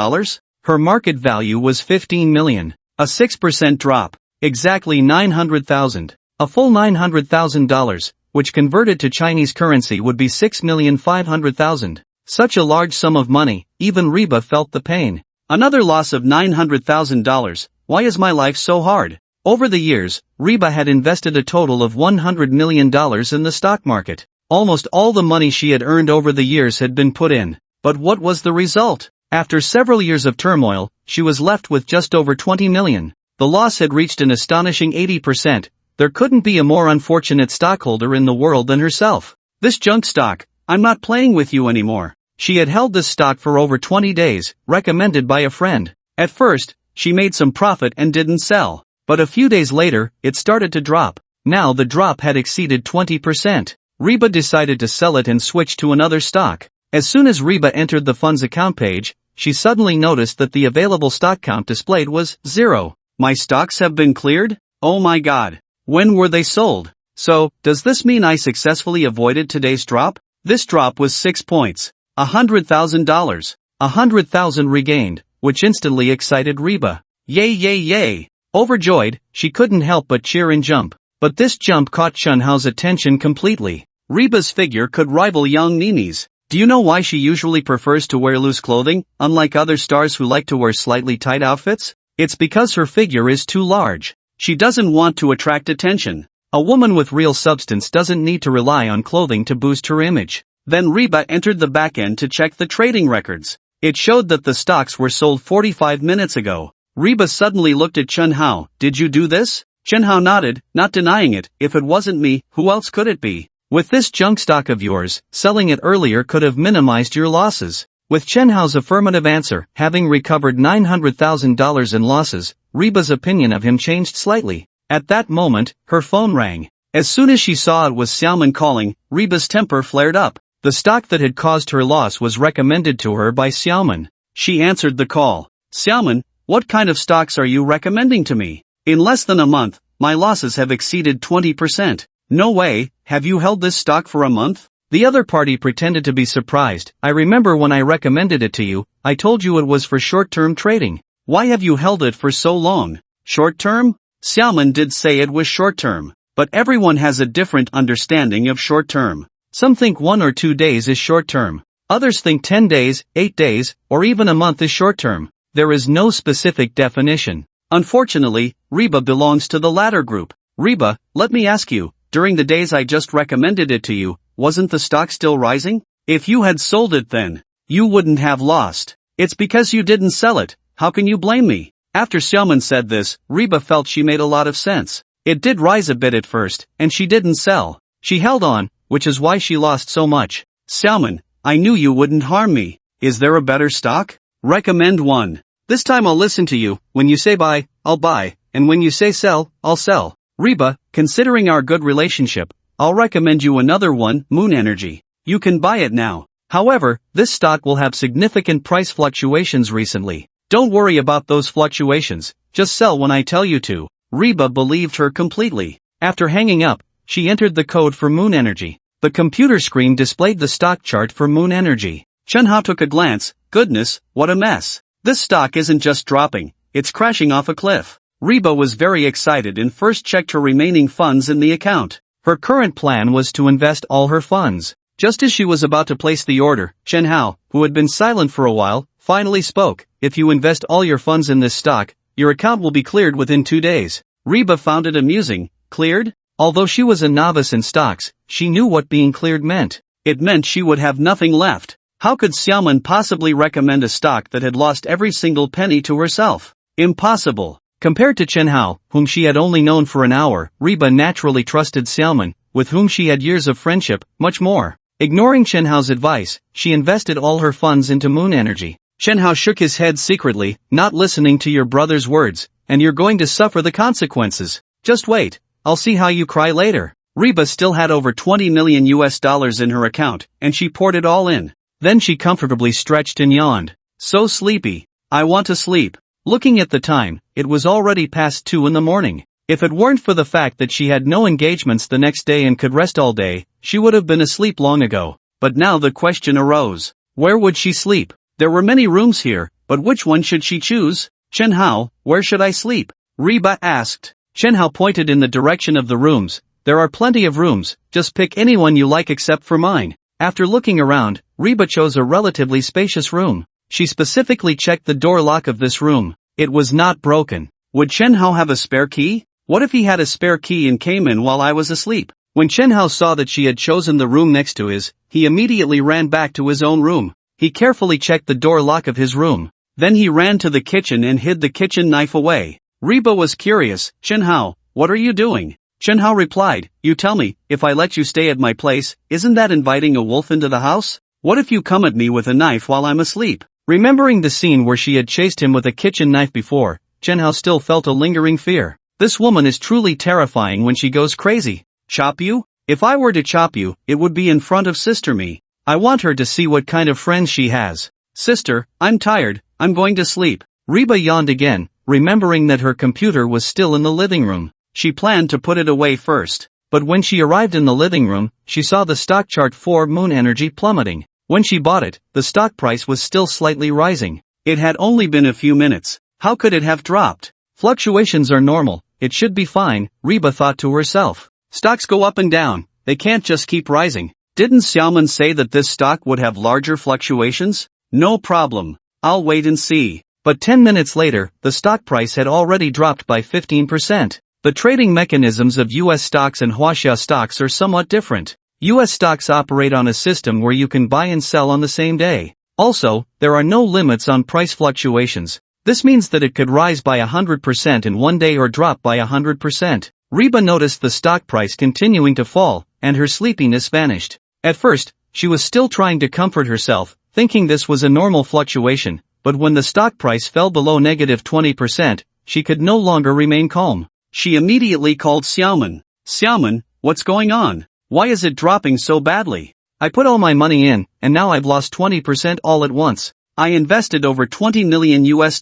Her market value was 15 million. A 6% drop. Exactly 900,000. A full $900,000, which converted to Chinese currency would be 6,500,000. Such a large sum of money, even Reba felt the pain. Another loss of $900,000. Why is my life so hard? Over the years, Reba had invested a total of $100 million in the stock market. Almost all the money she had earned over the years had been put in. But what was the result? After several years of turmoil, she was left with just over 20 million. The loss had reached an astonishing 80%. There couldn't be a more unfortunate stockholder in the world than herself. This junk stock, I'm not playing with you anymore. She had held this stock for over 20 days, recommended by a friend. At first, she made some profit and didn't sell. But a few days later, it started to drop. Now the drop had exceeded 20%. Reba decided to sell it and switch to another stock. As soon as Reba entered the fund's account page, she suddenly noticed that the available stock count displayed was 0. My stocks have been cleared? Oh my god. When were they sold? So, does this mean I successfully avoided today's drop? This drop was 6 points. $100,000. 100,000 regained, which instantly excited Reba. Yay yay yay. Overjoyed, she couldn't help but cheer and jump. But this jump caught Chunhao's attention completely. Reba's figure could rival young Nini's. Do you know why she usually prefers to wear loose clothing, unlike other stars who like to wear slightly tight outfits? It's because her figure is too large. She doesn't want to attract attention. A woman with real substance doesn't need to rely on clothing to boost her image. Then Reba entered the back end to check the trading records. It showed that the stocks were sold 45 minutes ago. Reba suddenly looked at Chunhao. Did you do this? Chunhao nodded, not denying it. If it wasn't me, who else could it be? With this junk stock of yours, selling it earlier could have minimized your losses. With Chunhao's affirmative answer, having recovered $900,000 in losses, Reba's opinion of him changed slightly. At that moment, her phone rang. As soon as she saw it was Xiaoman calling, Reba's temper flared up. The stock that had caused her loss was recommended to her by Xiaoman. She answered the call. Xiaoman, what kind of stocks are you recommending to me? In less than a month, my losses have exceeded 20%. No way, have you held this stock for a month? The other party pretended to be surprised. I remember when I recommended it to you, I told you it was for short-term trading. Why have you held it for so long? Short-term? Xiaoman did say it was short-term. But everyone has a different understanding of short-term. Some think 1 or 2 days is short-term. Others think 10 days, 8 days, or even a month is short-term. There is no specific definition. Unfortunately, Reba belongs to the latter group. Reba, let me ask you, during the days I just recommended it to you, wasn't the stock still rising? If you had sold it then, you wouldn't have lost. It's because you didn't sell it. How can you blame me? After Xiaoman said this, Reba felt she made a lot of sense. It did rise a bit at first, and she didn't sell. She held on, which is why she lost so much. Xiaoman, I knew you wouldn't harm me. Is there a better stock? Recommend one. This time I'll listen to you. When you say buy, I'll buy, and when you say sell, I'll sell. Reba, considering our good relationship, I'll recommend you another one, Moon Energy. You can buy it now. However, this stock will have significant price fluctuations recently. Don't worry about those fluctuations, just sell when I tell you to. Reba believed her completely. After hanging up, she entered the code for Moon Energy. The computer screen displayed the stock chart for Moon Energy. Chunhao took a glance. Goodness, what a mess. This stock isn't just dropping, it's crashing off a cliff. Reba was very excited and first checked her remaining funds in the account. Her current plan was to invest all her funds. Just as she was about to place the order, Chunhao, who had been silent for a while, finally spoke. If you invest all your funds in this stock, your account will be cleared within 2 days. Reba found it amusing. Cleared? Although she was a novice in stocks, she knew what being cleared meant. It meant she would have nothing left. How could Xiaoman possibly recommend a stock that had lost every single penny to herself? Impossible. Compared to Chunhao, whom she had only known for an hour, Reba naturally trusted Xiaoman, with whom she had years of friendship, much more. Ignoring Chunhao's advice, she invested all her funds into Moon Energy. Chunhao shook his head secretly, not listening to your brother's words, and you're going to suffer the consequences. Just wait, I'll see how you cry later. Reba still had over $20 million in her account, and she poured it all in. Then she comfortably stretched and yawned. So sleepy. I want to sleep. Looking at the time, it was already past 2 in the morning. If it weren't for the fact that she had no engagements the next day and could rest all day, she would have been asleep long ago. But now the question arose. Where would she sleep? There were many rooms here, but which one should she choose? Chen Hao, where should I sleep? Reba asked. Chen Hao pointed in the direction of the rooms. There are plenty of rooms, just pick any one you like except for mine. After looking around, Reba chose a relatively spacious room. She specifically checked the door lock of this room. It was not broken. Would Chen Hao have a spare key? What if he had a spare key and came in while I was asleep? When Chen Hao saw that she had chosen the room next to his, he immediately ran back to his own room. He carefully checked the door lock of his room. Then he ran to the kitchen and hid the kitchen knife away. Reba was curious. Chen Hao, what are you doing? Chen Hao replied, you tell me, if I let you stay at my place, isn't that inviting a wolf into the house? What if you come at me with a knife while I'm asleep? Remembering the scene where she had chased him with a kitchen knife before, Chen Hao still felt a lingering fear. This woman is truly terrifying when she goes crazy. Chop you? If I were to chop you, it would be in front of Sister Me. I want her to see what kind of friends she has. Sister, I'm tired, I'm going to sleep. Reba yawned again, remembering that her computer was still in the living room. She planned to put it away first. But when she arrived in the living room, she saw the stock chart for Moon Energy plummeting. When she bought it, the stock price was still slightly rising. It had only been a few minutes. How could it have dropped? Fluctuations are normal, it should be fine, Reba thought to herself. Stocks go up and down, they can't just keep rising. Didn't Xiaoman say that this stock would have larger fluctuations? No problem. I'll wait and see. But 10 minutes later, the stock price had already dropped by 15%. The trading mechanisms of US stocks and Huaxia stocks are somewhat different. US stocks operate on a system where you can buy and sell on the same day. Also, there are no limits on price fluctuations. This means that it could rise by 100% in one day or drop by 100%. Reba noticed the stock price continuing to fall, and her sleepiness vanished. At first, she was still trying to comfort herself, thinking this was a normal fluctuation, but when the stock price fell below -20%, she could no longer remain calm. She immediately called Xiaoman. Xiaoman, what's going on? Why is it dropping so badly? I put all my money in, and now I've lost 20% all at once. I invested over $20 million US.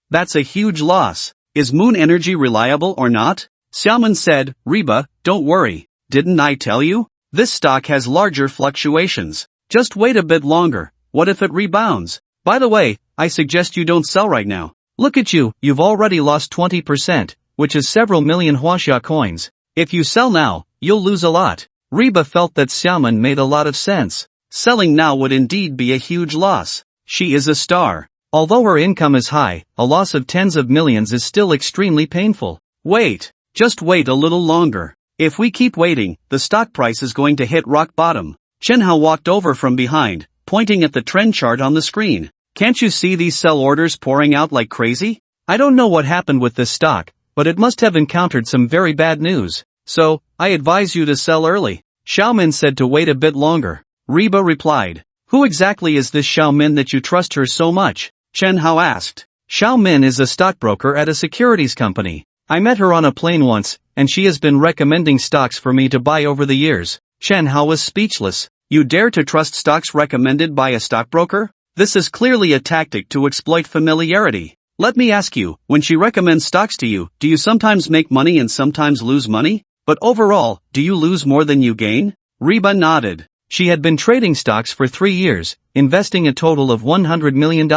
That's a huge loss. Is Moon Energy reliable or not? Xiaoman said, Reba, don't worry. Didn't I tell you? This stock has larger fluctuations. Just wait a bit longer. What if it rebounds? By the way, I suggest you don't sell right now. Look at you, you've already lost 20%, which is several million Huaxia coins. If you sell now, you'll lose a lot. Reba felt that Xiaoman made a lot of sense. Selling now would indeed be a huge loss. She is a star. Although her income is high, a loss of tens of millions is still extremely painful. Wait. Just wait a little longer. If we keep waiting, the stock price is going to hit rock bottom. Chen Hao walked over from behind, pointing at the trend chart on the screen. Can't you see these sell orders pouring out like crazy? I don't know what happened with this stock, but it must have encountered some very bad news. So, I advise you to sell early. Xiaomin said to wait a bit longer. Reba replied. Who exactly is this Xiaomin that you trust her so much? Chen Hao asked. Xiaomin is a stockbroker at a securities company. I met her on a plane once, and she has been recommending stocks for me to buy over the years. Chen Hao was speechless. You dare to trust stocks recommended by a stockbroker? This is clearly a tactic to exploit familiarity. Let me ask you, when she recommends stocks to you, do you sometimes make money and sometimes lose money? But overall, do you lose more than you gain? Reba nodded. She had been trading stocks for 3 years, investing a total of $100 million.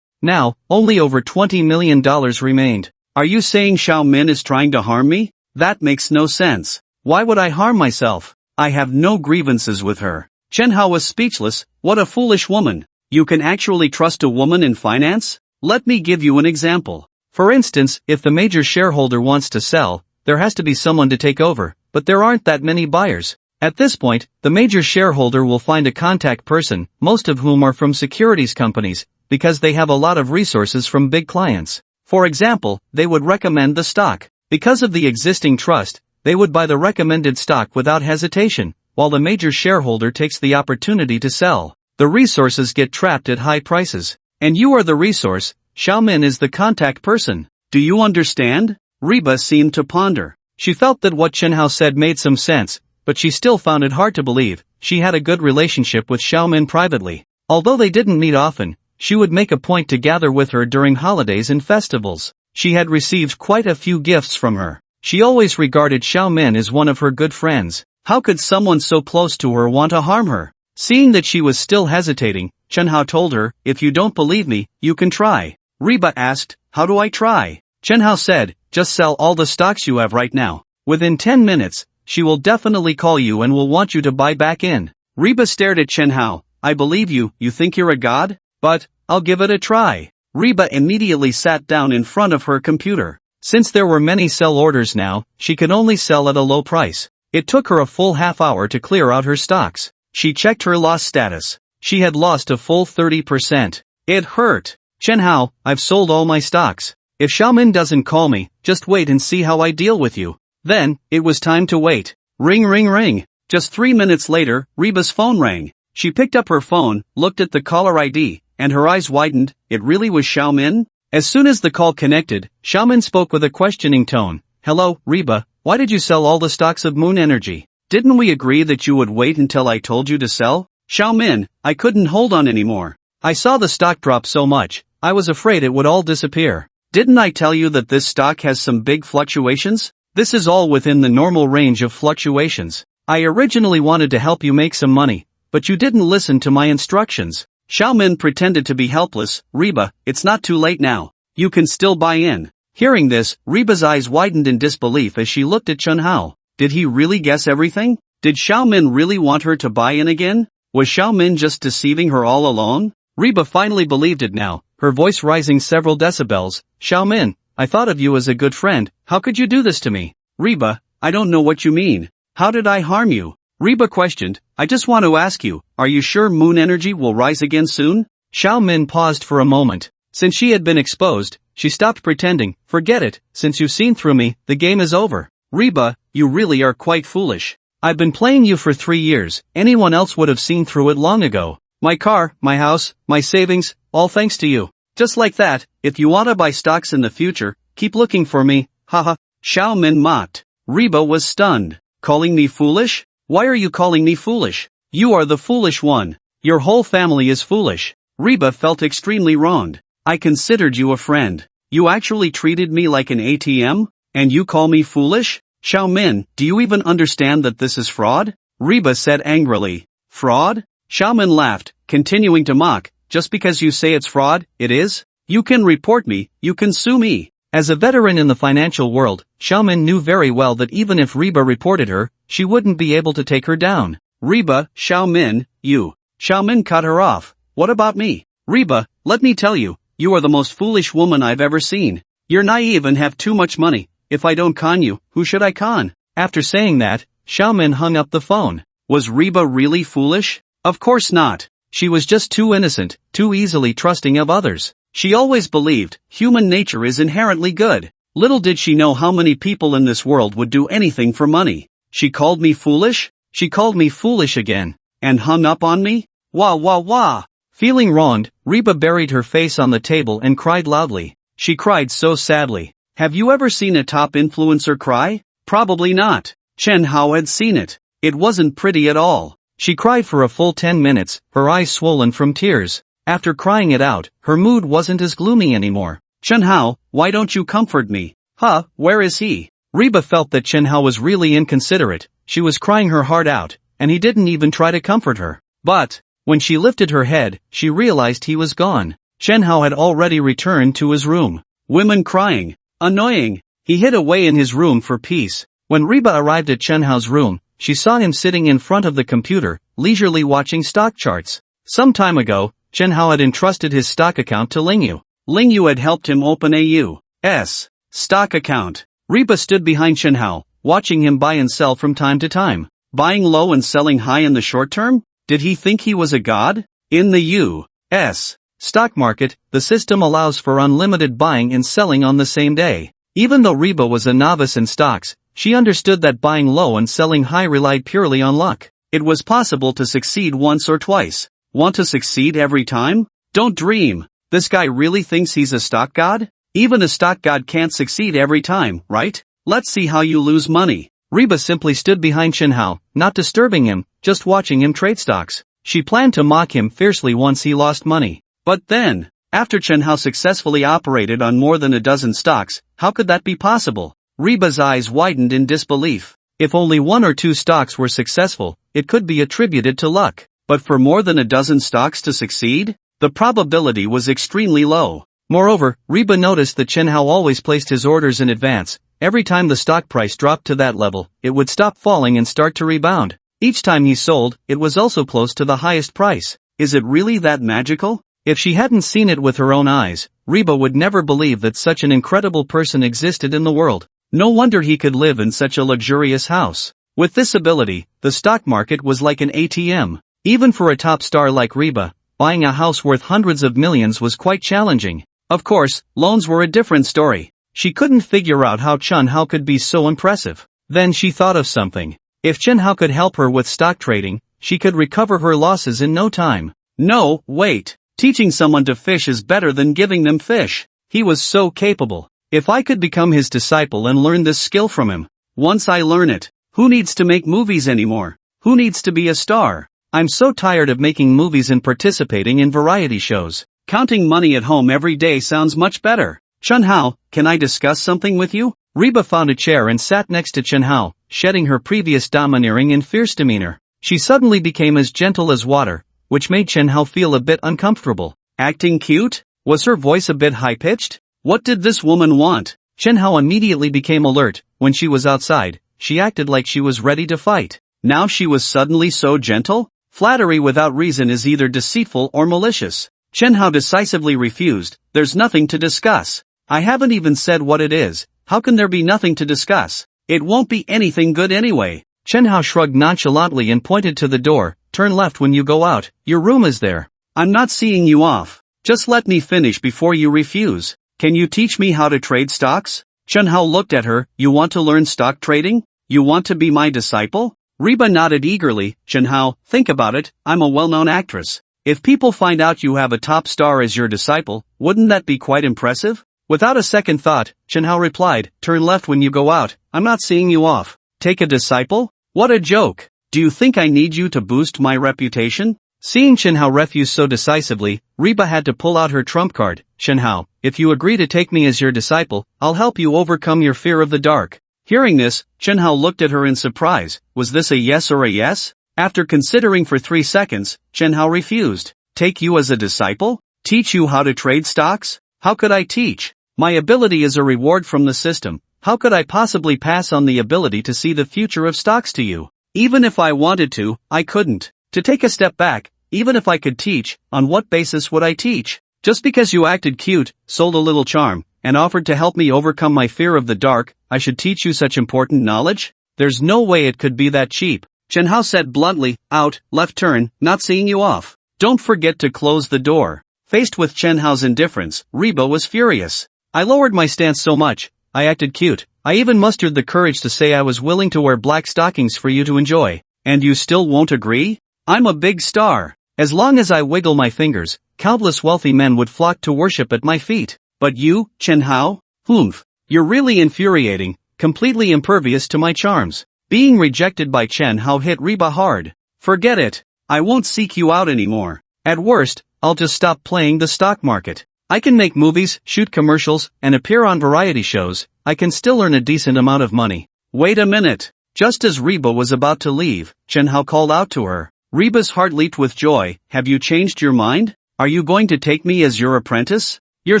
Now, only over $20 million remained. Are you saying Xiaomin is trying to harm me? That makes no sense. Why would I harm myself? I have no grievances with her. Chen Hao was speechless. What a foolish woman. You can actually trust a woman in finance? Let me give you an example. For instance, if the major shareholder wants to sell, there has to be someone to take over, but there aren't that many buyers. At this point, the major shareholder will find a contact person, most of whom are from securities companies, because they have a lot of resources from big clients. For example, they would recommend the stock. Because of the existing trust, they would buy the recommended stock without hesitation, while the major shareholder takes the opportunity to sell. The resources get trapped at high prices. And you are the resource, Xiaomin is the contact person. Do you understand? Reba seemed to ponder. She felt that what Chen Hao said made some sense, but she still found it hard to believe. She had a good relationship with Xiaomin privately. Although they didn't meet often, she would make a point to gather with her during holidays and festivals. She had received quite a few gifts from her. She always regarded Xiaomin as one of her good friends. How could someone so close to her want to harm her? Seeing that she was still hesitating, Chen Hao told her, if you don't believe me, you can try. Reba asked, how do I try? Chen Hao said, just sell all the stocks you have right now. Within 10 minutes, she will definitely call you and will want you to buy back in. Reba stared at Chen Hao. I believe you think you're a god? But, I'll give it a try. Reba immediately sat down in front of her computer. Since there were many sell orders now, she could only sell at a low price. It took her a full half hour to clear out her stocks. She checked her loss status. She had lost a full 30%. It hurt. Chen Hao, I've sold all my stocks. If Xiaomin doesn't call me, just wait and see how I deal with you. Then, it was time to wait. Ring ring ring. Just 3 minutes later, Reba's phone rang. She picked up her phone, looked at the caller ID, and her eyes widened. It really was Xiaomin? As soon as the call connected, Xiaomin spoke with a questioning tone. Hello, Reba, why did you sell all the stocks of Moon Energy? Didn't we agree that you would wait until I told you to sell? Xiaomin, I couldn't hold on anymore. I saw the stock drop so much, I was afraid it would all disappear. Didn't I tell you that this stock has some big fluctuations? This is all within the normal range of fluctuations. I originally wanted to help you make some money, but you didn't listen to my instructions. Xiaomin pretended to be helpless. Reba, it's not too late now. You can still buy in. Hearing this, Reba's eyes widened in disbelief as she looked at Chen Hao. Did he really guess everything? Did Xiaomin really want her to buy in again? Was Xiaomin just deceiving her all along? Reba finally believed it now, her voice rising several decibels. Xiaomin, I thought of you as a good friend. How could you do this to me? Reba, I don't know what you mean. How did I harm you? Reba questioned. I just want to ask you, are you sure Moon Energy will rise again soon? Xiaomin paused for a moment. Since she had been exposed, she stopped pretending. Forget it, since you've seen through me, the game is over. Reba, you really are quite foolish. I've been playing you for 3 years, anyone else would have seen through it long ago. My car, my house, my savings, all thanks to you. Just like that, if you want to buy stocks in the future, keep looking for me, haha. Xiaomin mocked. Reba was stunned. Calling me foolish? Why are you calling me foolish? You are the foolish one. Your whole family is foolish. Reba felt extremely wronged. I considered you a friend. You actually treated me like an ATM? And you call me foolish? Xiaomin, do you even understand that this is fraud? Reba said angrily. Fraud? Xiaomin laughed, continuing to mock. Just because you say it's fraud, it is? You can report me, you can sue me. As a veteran in the financial world, Xiaomin knew very well that even if Reba reported her, she wouldn't be able to take her down. Reba, Xiaomin, you. Xiaomin cut her off. What about me? Reba, let me tell you, you are the most foolish woman I've ever seen. You're naive and have too much money. If I don't con you, who should I con? After saying that, Xiaomin hung up the phone. Was Reba really foolish? Of course not. She was just too innocent, too easily trusting of others. She always believed, human nature is inherently good. Little did she know how many people in this world would do anything for money. She called me foolish? She called me foolish again. And hung up on me? Wah wah wah. Feeling wronged, Reba buried her face on the table and cried loudly. She cried so sadly. Have you ever seen a top influencer cry? Probably not. Chen Hao had seen it. It wasn't pretty at all. She cried for a full 10 minutes, her eyes swollen from tears. After crying it out, her mood wasn't as gloomy anymore. Chen Hao, why don't you comfort me? Huh, where is he? Reba felt that Chen Hao was really inconsiderate. She was crying her heart out, and he didn't even try to comfort her. But, when she lifted her head, she realized he was gone. Chen Hao had already returned to his room. Women crying. Annoying. He hid away in his room for peace. When Reba arrived at Chen Hao's room, she saw him sitting in front of the computer, leisurely watching stock charts. Some time ago, Chen Hao had entrusted his stock account to Lingyu. Lingyu had helped him open AU's stock account. Reba stood behind Chen Hao, watching him buy and sell from time to time. Buying low and selling high in the short term? Did he think he was a god? In the U.S. stock market, the system allows for unlimited buying and selling on the same day. Even though Reba was a novice in stocks, she understood that buying low and selling high relied purely on luck. It was possible to succeed once or twice. Want to succeed every time? Don't dream. This guy really thinks he's a stock god? Even a stock god can't succeed every time, right? Let's see how you lose money. Reba simply stood behind Chen Hao, not disturbing him, just watching him trade stocks. She planned to mock him fiercely once he lost money. But then, after Chen Hao successfully operated on more than a dozen stocks, how could that be possible? Reba's eyes widened in disbelief. If only 1 or 2 stocks were successful, it could be attributed to luck. But for more than a dozen stocks to succeed? The probability was extremely low. Moreover, Reba noticed that Chen Hao always placed his orders in advance. Every time the stock price dropped to that level, it would stop falling and start to rebound. Each time he sold, it was also close to the highest price. Is it really that magical? If she hadn't seen it with her own eyes, Reba would never believe that such an incredible person existed in the world. No wonder he could live in such a luxurious house. With this ability, the stock market was like an ATM. Even for a top star like Reba, buying a house worth hundreds of millions was quite challenging. Of course, loans were a different story. She couldn't figure out how Chen Hao could be so impressive. Then she thought of something. If Chen Hao could help her with stock trading, she could recover her losses in no time. No, wait. Teaching someone to fish is better than giving them fish. He was so capable. If I could become his disciple and learn this skill from him. Once I learn it, who needs to make movies anymore? Who needs to be a star? I'm so tired of making movies and participating in variety shows. Counting money at home every day sounds much better. Chen Hao, can I discuss something with you? Reba found a chair and sat next to Chen Hao, shedding her previous domineering and fierce demeanor. She suddenly became as gentle as water, which made Chen Hao feel a bit uncomfortable. Acting cute? Was her voice a bit high-pitched? What did this woman want? Chen Hao immediately became alert. When she was outside, she acted like she was ready to fight. Now she was suddenly so gentle? Flattery without reason is either deceitful or malicious. Chen Hao decisively refused. There's nothing to discuss. I haven't even said what it is. How can there be nothing to discuss? It won't be anything good anyway. Chen Hao shrugged nonchalantly and pointed to the door. Turn left when you go out. Your room is there. I'm not seeing you off. Just let me finish before you refuse. Can you teach me how to trade stocks? Chen Hao looked at her. You want to learn stock trading? You want to be my disciple? Reba nodded eagerly. Chen Hao, think about it. I'm a well-known actress. If people find out you have a top star as your disciple, wouldn't that be quite impressive? Without a second thought, Chen Hao replied, turn left when you go out. I'm not seeing you off. Take a disciple? What a joke. Do you think I need you to boost my reputation? Seeing Chen Hao refuse so decisively, Reba had to pull out her trump card. Chen Hao, if you agree to take me as your disciple, I'll help you overcome your fear of the dark. Hearing this, Chen Hao looked at her in surprise. Was this a yes or a yes? After considering for 3 seconds, Chen Hao refused. Take you as a disciple? Teach you how to trade stocks? How could I teach? My ability is a reward from the system. How could I possibly pass on the ability to see the future of stocks to you? Even if I wanted to, I couldn't. To take a step back, even if I could teach, on what basis would I teach? Just because you acted cute, sold a little charm, and offered to help me overcome my fear of the dark, I should teach you such important knowledge? There's no way it could be that cheap. Chen Hao said bluntly, out, left turn, not seeing you off. Don't forget to close the door. Faced with Chen Hao's indifference, Reba was furious. I lowered my stance so much, I acted cute. I even mustered the courage to say I was willing to wear black stockings for you to enjoy. And you still won't agree? I'm a big star. As long as I wiggle my fingers, countless wealthy men would flock to worship at my feet. But you, Chen Hao? Humph. You're really infuriating, completely impervious to my charms. Being rejected by Chen Hao hit Reba hard. Forget it. I won't seek you out anymore. At worst, I'll just stop playing the stock market. I can make movies, shoot commercials, and appear on variety shows. I can still earn a decent amount of money. Wait a minute. Just as Reba was about to leave, Chen Hao called out to her. Reba's heart leaped with joy. Have you changed your mind? Are you going to take me as your apprentice? You're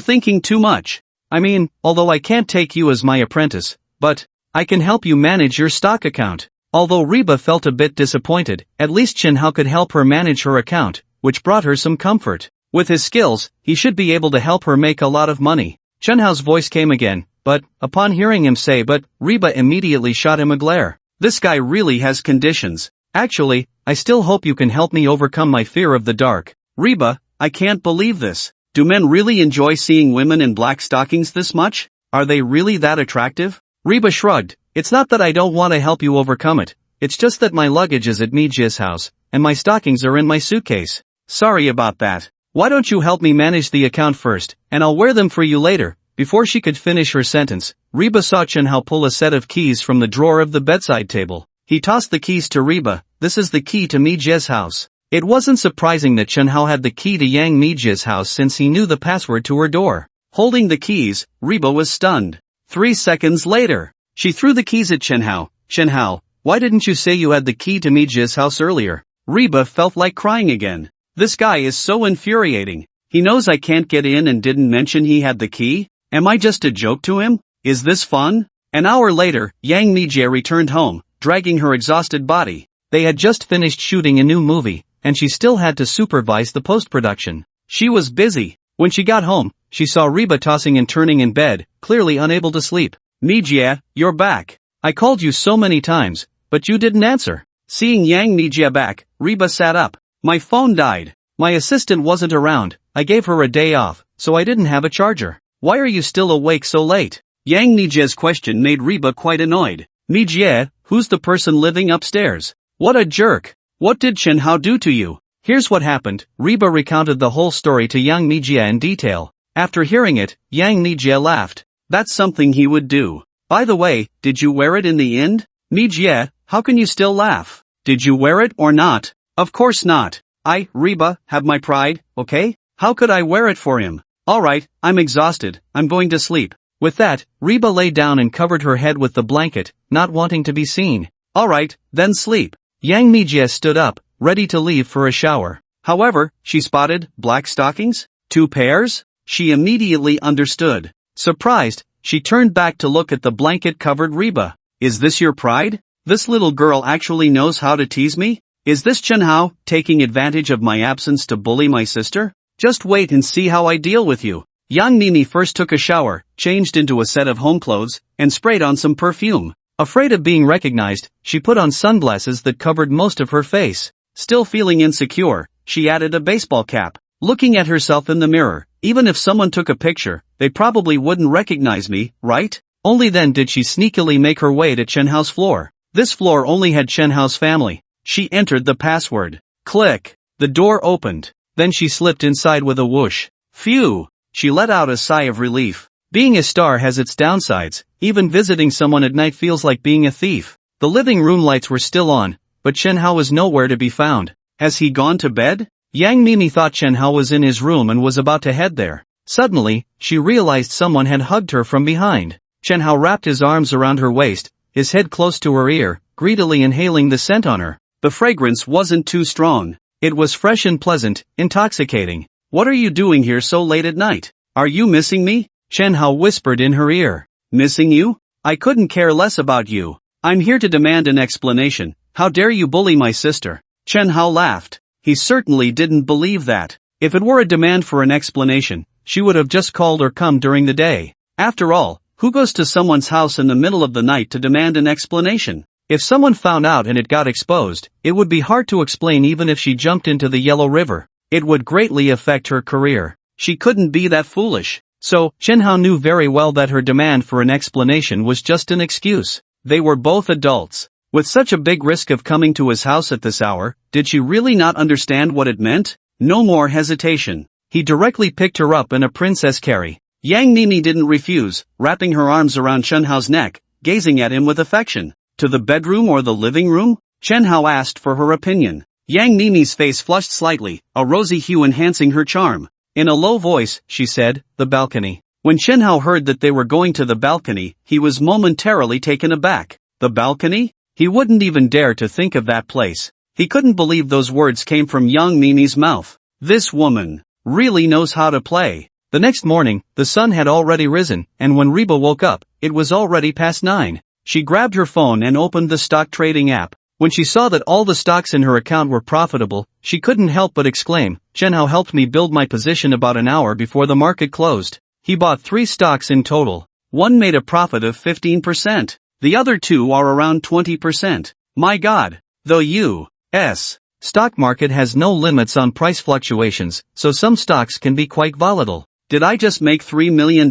thinking too much. I mean, although I can't take you as my apprentice, but I can help you manage your stock account. Although Reba felt a bit disappointed, at least Chen Hao could help her manage her account, which brought her some comfort. With his skills, he should be able to help her make a lot of money. Chen Hao's voice came again, but, upon hearing him say but, Reba immediately shot him a glare. This guy really has conditions. Actually, I still hope you can help me overcome my fear of the dark. Reba, I can't believe this. Do men really enjoy seeing women in black stockings this much? Are they really that attractive? Reba shrugged. It's not that I don't want to help you overcome it. It's just that my luggage is at Miji's house, and my stockings are in my suitcase. Sorry about that. Why don't you help me manage the account first, and I'll wear them for you later. Before she could finish her sentence, Reba saw Chen Hao pull a set of keys from the drawer of the bedside table. He tossed the keys to Reba. This is the key to Miji's house. It wasn't surprising that Chen Hao had the key to Yang Miji's house since he knew the password to her door. Holding the keys, Reba was stunned. 3 seconds later, she threw the keys at Chen Hao. Chen Hao, why didn't you say you had the key to Miji's house earlier? Reba felt like crying again. This guy is so infuriating. He knows I can't get in and didn't mention he had the key? Am I just a joke to him? Is this fun? An hour later, Yang Mijie returned home, dragging her exhausted body. They had just finished shooting a new movie, and she still had to supervise the post-production. She was busy. When she got home, she saw Reba tossing and turning in bed, clearly unable to sleep. Mijie, you're back. I called you so many times, but you didn't answer. Seeing Yang Mijie back, Reba sat up. My phone died. My assistant wasn't around. I gave her a day off, so I didn't have a charger. Why are you still awake so late? Yang Mijie's question made Reba quite annoyed. Mijie, who's the person living upstairs? What a jerk. What did Chen Hao do to you? Here's what happened. Reba recounted the whole story to Yang Mijie in detail. After hearing it, Yang Mijie laughed. That's something he would do. By the way, did you wear it in the end? Mijie, how can you still laugh? Did you wear it or not? Of course not. I, Reba, have my pride, okay? How could I wear it for him? Alright, I'm exhausted, I'm going to sleep. With that, Reba lay down and covered her head with the blanket, not wanting to be seen. Alright, then sleep. Yang Mijie stood up, ready to leave for a shower. However, she spotted black stockings? 2 pairs? She immediately understood. Surprised, she turned back to look at the blanket-covered Reba. Is this your pride? This little girl actually knows how to tease me? Is this Chen Hao taking advantage of my absence to bully my sister? Just wait and see how I deal with you. Yang Mimi first took a shower, changed into a set of home clothes, and sprayed on some perfume. Afraid of being recognized, she put on sunglasses that covered most of her face. Still feeling insecure, she added a baseball cap. Looking at herself in the mirror, even if someone took a picture, they probably wouldn't recognize me, right? Only then did she sneakily make her way to Chen Hao's floor. This floor only had Chen Hao's family. She entered the password. Click. The door opened. Then she slipped inside with a whoosh. Phew! She let out a sigh of relief. Being a star has its downsides. Even visiting someone at night feels like being a thief. The living room lights were still on, but Chen Hao was nowhere to be found. Has he gone to bed? Yang Mimi thought Chen Hao was in his room and was about to head there. Suddenly, she realized someone had hugged her from behind. Chen Hao wrapped his arms around her waist, his head close to her ear, greedily inhaling the scent on her. The fragrance wasn't too strong. It was fresh and pleasant, intoxicating. What are you doing here so late at night? Are you missing me? Chen Hao whispered in her ear. Missing you? I couldn't care less about you. I'm here to demand an explanation. How dare you bully my sister? Chen Hao laughed. He certainly didn't believe that. If it were a demand for an explanation, she would have just called or come during the day. After all, who goes to someone's house in the middle of the night to demand an explanation? If someone found out and it got exposed, it would be hard to explain even if she jumped into the Yellow River. It would greatly affect her career. She couldn't be that foolish. So, Chen Hao knew very well that her demand for an explanation was just an excuse. They were both adults. With such a big risk of coming to his house at this hour, did she really not understand what it meant? No more hesitation. He directly picked her up in a princess carry. Yang Mimi didn't refuse, wrapping her arms around Chen Hao's neck, gazing at him with affection. To the bedroom or the living room? Chen Hao asked for her opinion. Yang Mimi's face flushed slightly, a rosy hue enhancing her charm. In a low voice, she said, the balcony. When Chen Hao heard that they were going to the balcony, he was momentarily taken aback. The balcony? He wouldn't even dare to think of that place. He couldn't believe those words came from Yang Mimi's mouth. This woman really knows how to play. The next morning, the sun had already risen, and when Reba woke up, it was already past 9. She grabbed her phone and opened the stock trading app. When she saw that all the stocks in her account were profitable, she couldn't help but exclaim, Chen Hao helped me build my position about an hour before the market closed. He bought 3 stocks in total. One made a profit of 15%. The other 2 are around 20%. My God! The U.S. stock market has no limits on price fluctuations, so some stocks can be quite volatile. Did I just make $3 million?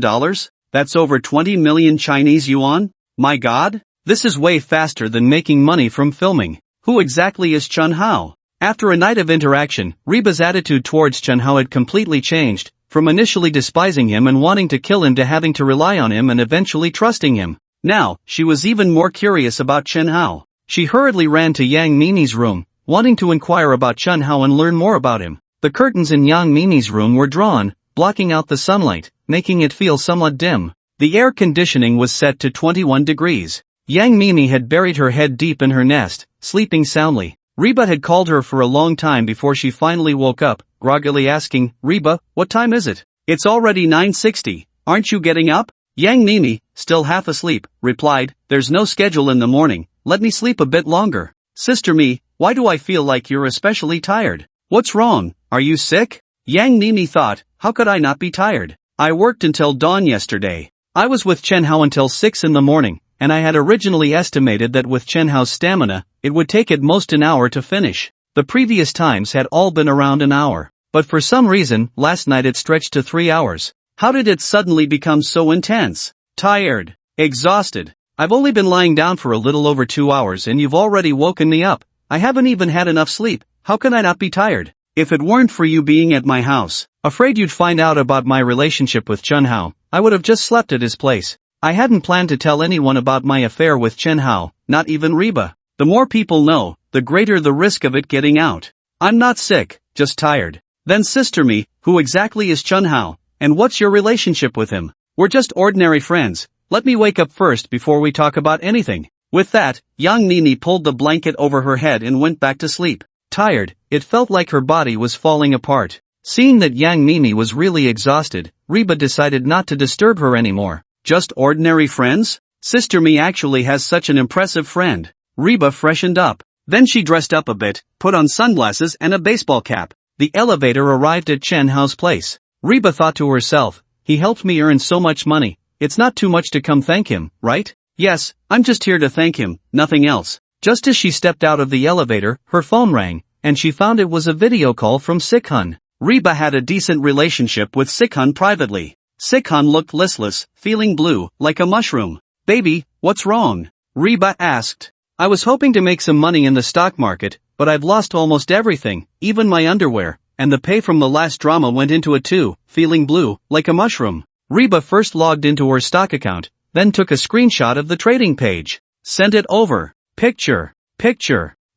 That's over 20 million Chinese yuan? My God? This is way faster than making money from filming. Who exactly is Chen Hao? After a night of interaction, Reba's attitude towards Chen Hao had completely changed, from initially despising him and wanting to kill him to having to rely on him and eventually trusting him. Now, she was even more curious about Chen Hao. She hurriedly ran to Yang Mimi's room, wanting to inquire about Chen Hao and learn more about him. The curtains in Yang Mimi's room were drawn, blocking out the sunlight, making it feel somewhat dim. The air conditioning was set to 21 degrees. Yang Mimi had buried her head deep in her nest, sleeping soundly. Reba had called her for a long time before she finally woke up, groggily asking, "Reba, what time is it? It's already 9:60, aren't you getting up?" Yang Mimi, still half asleep, replied, "There's no schedule in the morning, let me sleep a bit longer." "Sister Me, why do I feel like you're especially tired? What's wrong, are you sick?" Yang Mimi thought, how could I not be tired? I worked until dawn yesterday. I was with Chen Hao until 6 in the morning, and I had originally estimated that with Chen Hao's stamina, it would take at most an hour to finish. The previous times had all been around an hour, but for some reason, last night it stretched to 3 hours. How did it suddenly become so intense? Tired. Exhausted. I've only been lying down for a little over 2 hours and you've already woken me up. I haven't even had enough sleep, how can I not be tired? If it weren't for you being at my house, afraid you'd find out about my relationship with Chen Hao, I would have just slept at his place. I hadn't planned to tell anyone about my affair with Chen Hao, not even Reba. The more people know, the greater the risk of it getting out. I'm not sick, just tired. Then Sister Me, who exactly is Chen Hao, and what's your relationship with him? We're just ordinary friends, let me wake up first before we talk about anything. With that, Yang Mimi pulled the blanket over her head and went back to sleep. Tired, it felt like her body was falling apart. Seeing that Yang Mimi was really exhausted, Reba decided not to disturb her anymore. Just ordinary friends? Sister Me actually has such an impressive friend. Reba freshened up. Then she dressed up a bit, put on sunglasses and a baseball cap. The elevator arrived at Chen Hao's place. Reba thought to herself, he helped me earn so much money, it's not too much to come thank him, right? Yes, I'm just here to thank him, nothing else. Just as she stepped out of the elevator, her phone rang, and she found it was a video call from Sikhun. Reba had a decent relationship with Sikhun privately. Sikhun looked listless, feeling blue, like a mushroom. "Baby, what's wrong?" Reba asked. "I was hoping to make some money in the stock market, but I've lost almost everything, even my underwear, and the pay from the last drama went into it too, feeling blue, like a mushroom." Reba first logged into her stock account, then took a screenshot of the trading page. Sent it over. Picture.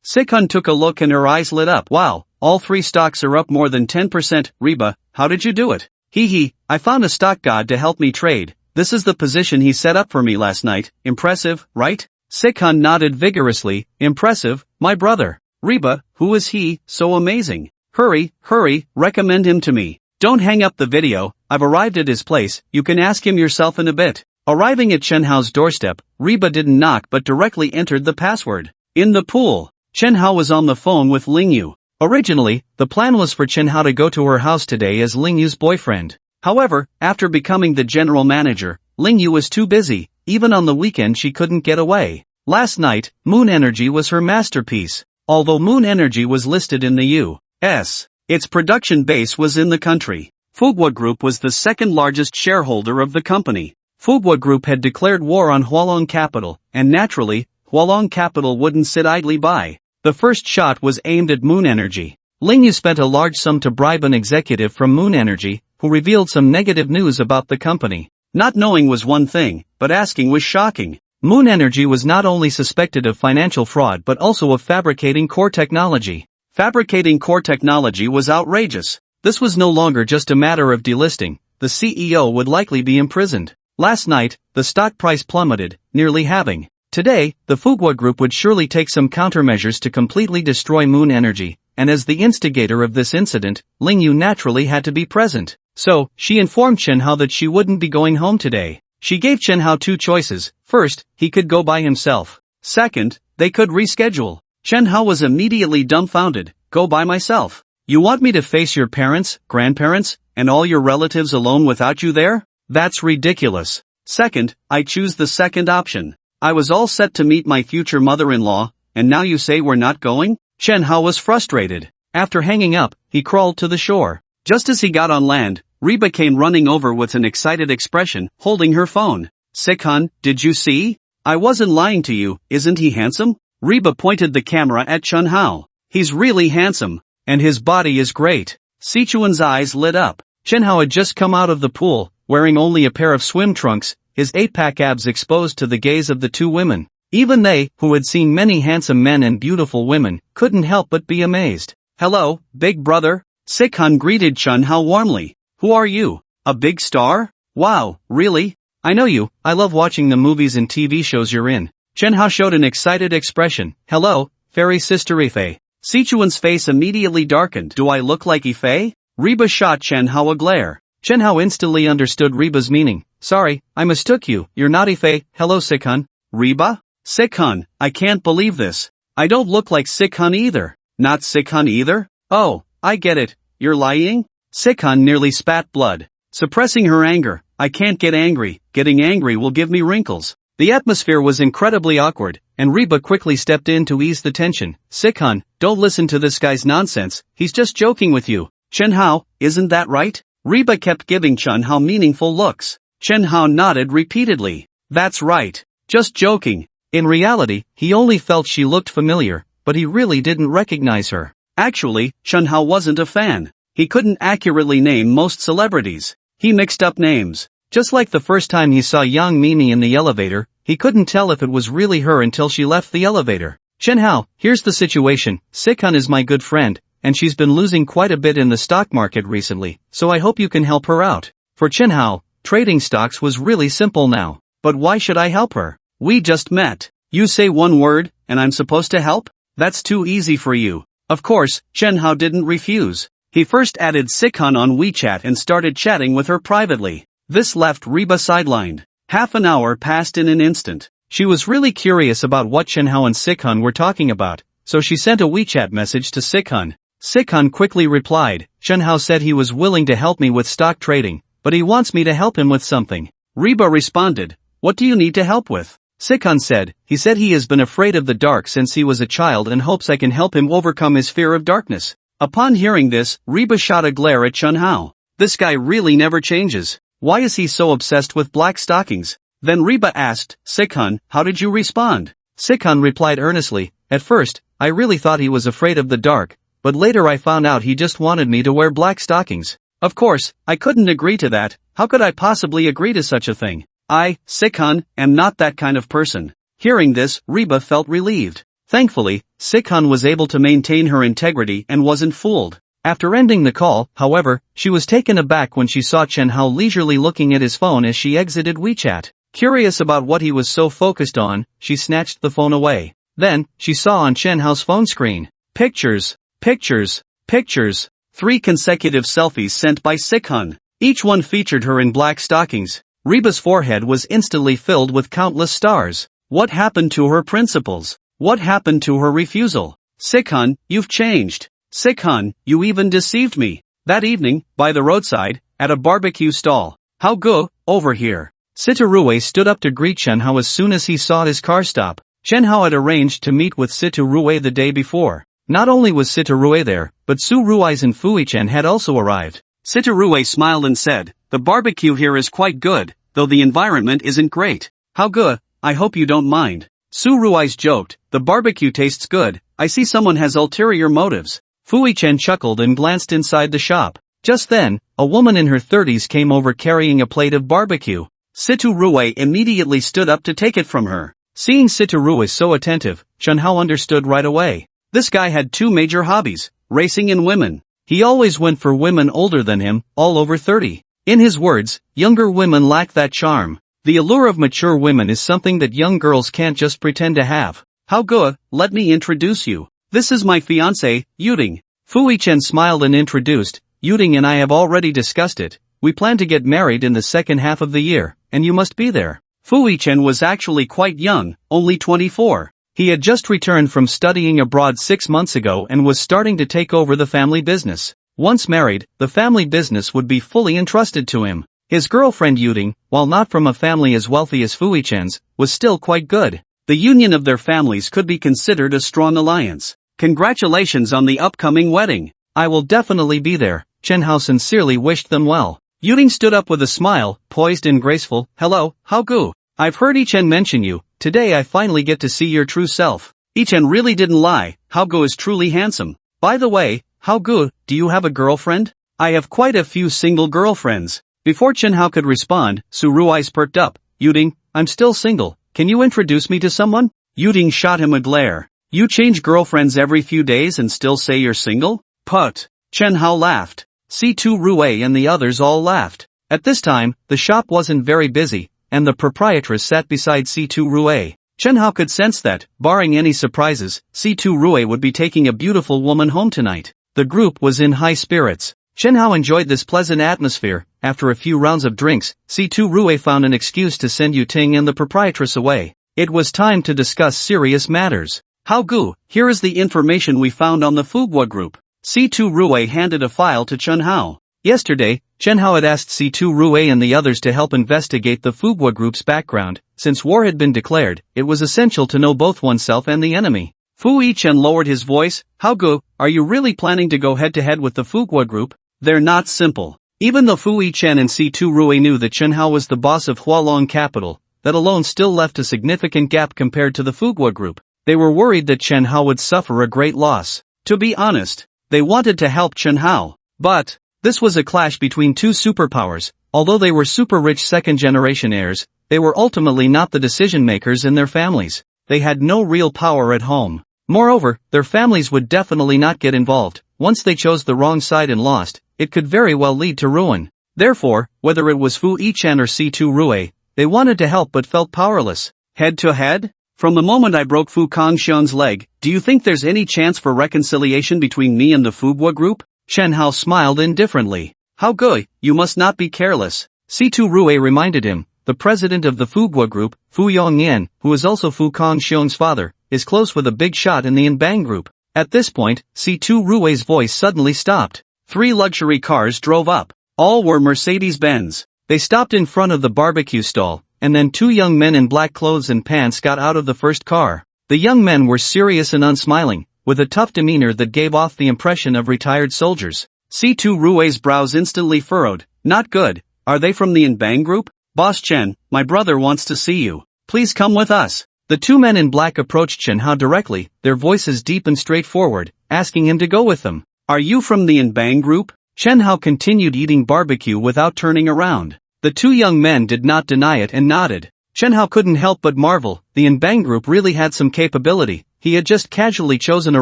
Sikhun took a look and her eyes lit up. "Wow, all 3 stocks are up more than 10%, Reba, how did you do it?" "Hee, I found a stock god to help me trade, this is the position he set up for me last night, impressive, right?" Sikhun nodded vigorously, "Impressive, my brother." "Reba, who is he, so amazing? Hurry, recommend him to me. Don't hang up the video, I've arrived at his place, you can ask him yourself in a bit." Arriving at Chen Hao's doorstep, Reba didn't knock but directly entered the password. In the pool, Chen Hao was on the phone with Ling Yu. Originally, the plan was for Chen Hao to go to her house today as Ling Yu's boyfriend. However, after becoming the general manager, Ling Yu was too busy, even on the weekend she couldn't get away. Last night, Moon Energy was her masterpiece. Although Moon Energy was listed in the U.S., its production base was in the country. Fughua Group was the second largest shareholder of the company. Fughua Group had declared war on Hualong Capital, and naturally, Hualong Capital wouldn't sit idly by. The first shot was aimed at Moon Energy. Ling Yu spent a large sum to bribe an executive from Moon Energy, who revealed some negative news about the company. Not knowing was one thing, but asking was shocking. Moon Energy was not only suspected of financial fraud but also of fabricating core technology. Fabricating core technology was outrageous. This was no longer just a matter of delisting, the CEO would likely be imprisoned. Last night, the stock price plummeted, nearly halving. Today, the Fughua Group would surely take some countermeasures to completely destroy Moon Energy, and as the instigator of this incident, Ling Yu naturally had to be present. So, she informed Chen Hao that she wouldn't be going home today. She gave Chen Hao 2 choices. First, he could go by himself. Second, they could reschedule. Chen Hao was immediately dumbfounded. "Go by myself? You want me to face your parents, grandparents, and all your relatives alone without you there? That's ridiculous." "Second, I choose the second option. I was all set to meet my future mother-in-law, and now you say we're not going?" Chen Hao was frustrated. After hanging up, he crawled to the shore. Just as he got on land, Reba came running over with an excited expression, holding her phone. "Sikhun, did you see? I wasn't lying to you, isn't he handsome?" Reba pointed the camera at Chen Hao. "He's really handsome, and his body is great." Sichuan's eyes lit up. Chen Hao had just come out of the pool, wearing only a pair of swim trunks, his 8-pack abs exposed to the gaze of the 2 women. Even they, who had seen many handsome men and beautiful women, couldn't help but be amazed. "Hello, big brother." Sikhun greeted Chen Hao warmly. "Who are you? A big star? Wow, really? I know you, I love watching the movies and TV shows you're in." Chen Hao showed an excited expression. "Hello, fairy sister Ife. Sichuan's face immediately darkened. Do I look like Ife? Reba shot Chen Hao a glare. Chen Hao instantly understood Reba's meaning. Sorry, I mistook you, you're not Ife. Hello Sikhan. Reba? Sikhan, I can't believe this. I don't look like Sikhan either. Not Sikhan either? Oh, I get it, you're lying? Sikhan nearly spat blood. Suppressing her anger, I can't get angry, getting angry will give me wrinkles. The atmosphere was incredibly awkward, and Reba quickly stepped in to ease the tension. Sikhan, don't listen to this guy's nonsense, he's just joking with you. Chen Hao, isn't that right? Reba kept giving Chen Hao meaningful looks. Chen Hao nodded repeatedly. That's right. Just joking. In reality, he only felt she looked familiar, but he really didn't recognize her. Actually, Chen Hao wasn't a fan. He couldn't accurately name most celebrities. He mixed up names. Just like the first time he saw Yang Mimi in the elevator, he couldn't tell if it was really her until she left the elevator. Chen Hao, here's the situation. Sikhan is my good friend, and she's been losing quite a bit in the stock market recently, so I hope you can help her out. For Chen Hao, trading stocks was really simple now. But why should I help her? We just met. You say one word, and I'm supposed to help? That's too easy for you. Of course, Chen Hao didn't refuse. He first added Sikhan on WeChat and started chatting with her privately. This left Reba sidelined. Half an hour passed in an instant. She was really curious about what Chen Hao and Sikhan were talking about, so she sent a WeChat message to Sikhan. Sikhan quickly replied, Chen Hao said he was willing to help me with stock trading, but he wants me to help him with something. Reba responded, what do you need to help with? Sikhan said, he said he has been afraid of the dark since he was a child and hopes I can help him overcome his fear of darkness. Upon hearing this, Reba shot a glare at Chen Hao. This guy really never changes. Why is he so obsessed with black stockings? Then Reba asked, Sikhan, how did you respond? Sikhan replied earnestly, at first, I really thought he was afraid of the dark, but later I found out he just wanted me to wear black stockings. Of course, I couldn't agree to that. How could I possibly agree to such a thing? I, Sikhan, am not that kind of person. Hearing this, Reba felt relieved. Thankfully, Sikhan was able to maintain her integrity and wasn't fooled. After ending the call, however, she was taken aback when she saw Chen Hao leisurely looking at his phone as she exited WeChat. Curious about what he was so focused on, she snatched the phone away. Then, she saw on Chen Hao's phone screen, pictures, pictures, pictures, 3 consecutive selfies sent by Sikhan. Each one featured her in black stockings. Reba's forehead was instantly filled with countless stars. What happened to her principles? What happened to her refusal? Sikhan, you've changed. Sikhan, you even deceived me. That evening, by the roadside, at a barbecue stall. How go, over here. Siturue stood up to greet Chen Hao as soon as he saw his car stop. Chen Hao had arranged to meet with Siturue the day before. Not only was Siturue there, but Su Rui's and Fuichen had also arrived. Siturue smiled and said, the barbecue here is quite good, though the environment isn't great. How good, I hope you don't mind. Su Rui's joked, the barbecue tastes good, I see someone has ulterior motives. Fuichen chuckled and glanced inside the shop. Just then, a woman in her 30s came over carrying a plate of barbecue. Siturue immediately stood up to take it from her. Seeing Siturue so attentive, Chen Hao understood right away. This guy had 2 major hobbies, racing and women. He always went for women older than him, all over 30. In his words, younger women lack that charm. The allure of mature women is something that young girls can't just pretend to have. How good, let me introduce you. This is my fiancé, Yuding. Fuichen smiled and introduced, Yuding and I have already discussed it. We plan to get married in the second half of the year, and you must be there. Fuichen was actually quite young, only 24. He had just returned from studying abroad 6 months ago and was starting to take over the family business. Once married, the family business would be fully entrusted to him. His girlfriend Yuding, while not from a family as wealthy as Fuichen's, was still quite good. The union of their families could be considered a strong alliance. Congratulations on the upcoming wedding. I will definitely be there. Chen Hao sincerely wished them well. Yuding stood up with a smile, poised and graceful. Hello, Hao Gu. I've heard Ichen mention you. Today I finally get to see your true self. Ichen really didn't lie. Hao Gu is truly handsome. By the way, Hao Gu, do you have a girlfriend? I have quite a few single girlfriends. Before Chen Hao could respond, Su Rui's perked up. Yuding, I'm still single. Can you introduce me to someone? Yuding shot him a glare. You change girlfriends every few days and still say you're single? Put. Chen Hao laughed. C2 Rue and the others all laughed. At this time, the shop wasn't very busy, and the proprietress sat beside C2 Rue. Chen Hao could sense that, barring any surprises, C2 Rui would be taking a beautiful woman home tonight. The group was in high spirits. Chen Hao enjoyed this pleasant atmosphere. After a few rounds of drinks, C2 Rui found an excuse to send Yu Ting and the proprietress away. It was time to discuss serious matters. Hao Gu, here is the information we found on the Fugwa group. C2 Rui handed a file to Chen Hao. Yesterday, Chen Hao had asked C2 Rui and the others to help investigate the Fugwa group's background. Since war had been declared, it was essential to know both oneself and the enemy. Fu Yichen lowered his voice. Hao Gu, are you really planning to go head-to-head with the Fugwa group? They're not simple. Even though Fu Yichen and C2 Rui knew that Chen Hao was the boss of Hualong Capital, that alone still left a significant gap compared to the Fugwa group. They were worried that Chen Hao would suffer a great loss. To be honest, they wanted to help Chen Hao. But this was a clash between two superpowers. Although they were super-rich second-generation heirs, they were ultimately not the decision-makers in their families. They had no real power at home. Moreover, their families would definitely not get involved. Once they chose the wrong side and lost, it could very well lead to ruin. Therefore, whether it was Fu Yichen or C2 Rui, they wanted to help but felt powerless. Head-to-head? From the moment I broke Fu Kangxian's leg, do you think there's any chance for reconciliation between me and the Fugwa group? Chen Hao smiled indifferently. Hao Gu, you must not be careless. C2 Rui reminded him. The president of the Fugwa group, Fu Yongyan, who is also Fu Kangxian's father, is close with a big shot in the Inbang group. At this point, C2 Rui's voice suddenly stopped. 3 luxury cars drove up. All were Mercedes-Benz. They stopped in front of the barbecue stall, and then 2 young men in black clothes and pants got out of the first car. The young men were serious and unsmiling, with a tough demeanor that gave off the impression of retired soldiers. C2 Rui's brows instantly furrowed. Not good. Are they from the Inbang group? Boss Chen, my brother wants to see you. Please come with us. The 2 men in black approached Chen Hao directly, their voices deep and straightforward, asking him to go with them. Are you from the Inbang group? Chen Hao continued eating barbecue without turning around. The 2 young men did not deny it and nodded. Chen Hao couldn't help but marvel. The Inbang group really had some capability. He had just casually chosen a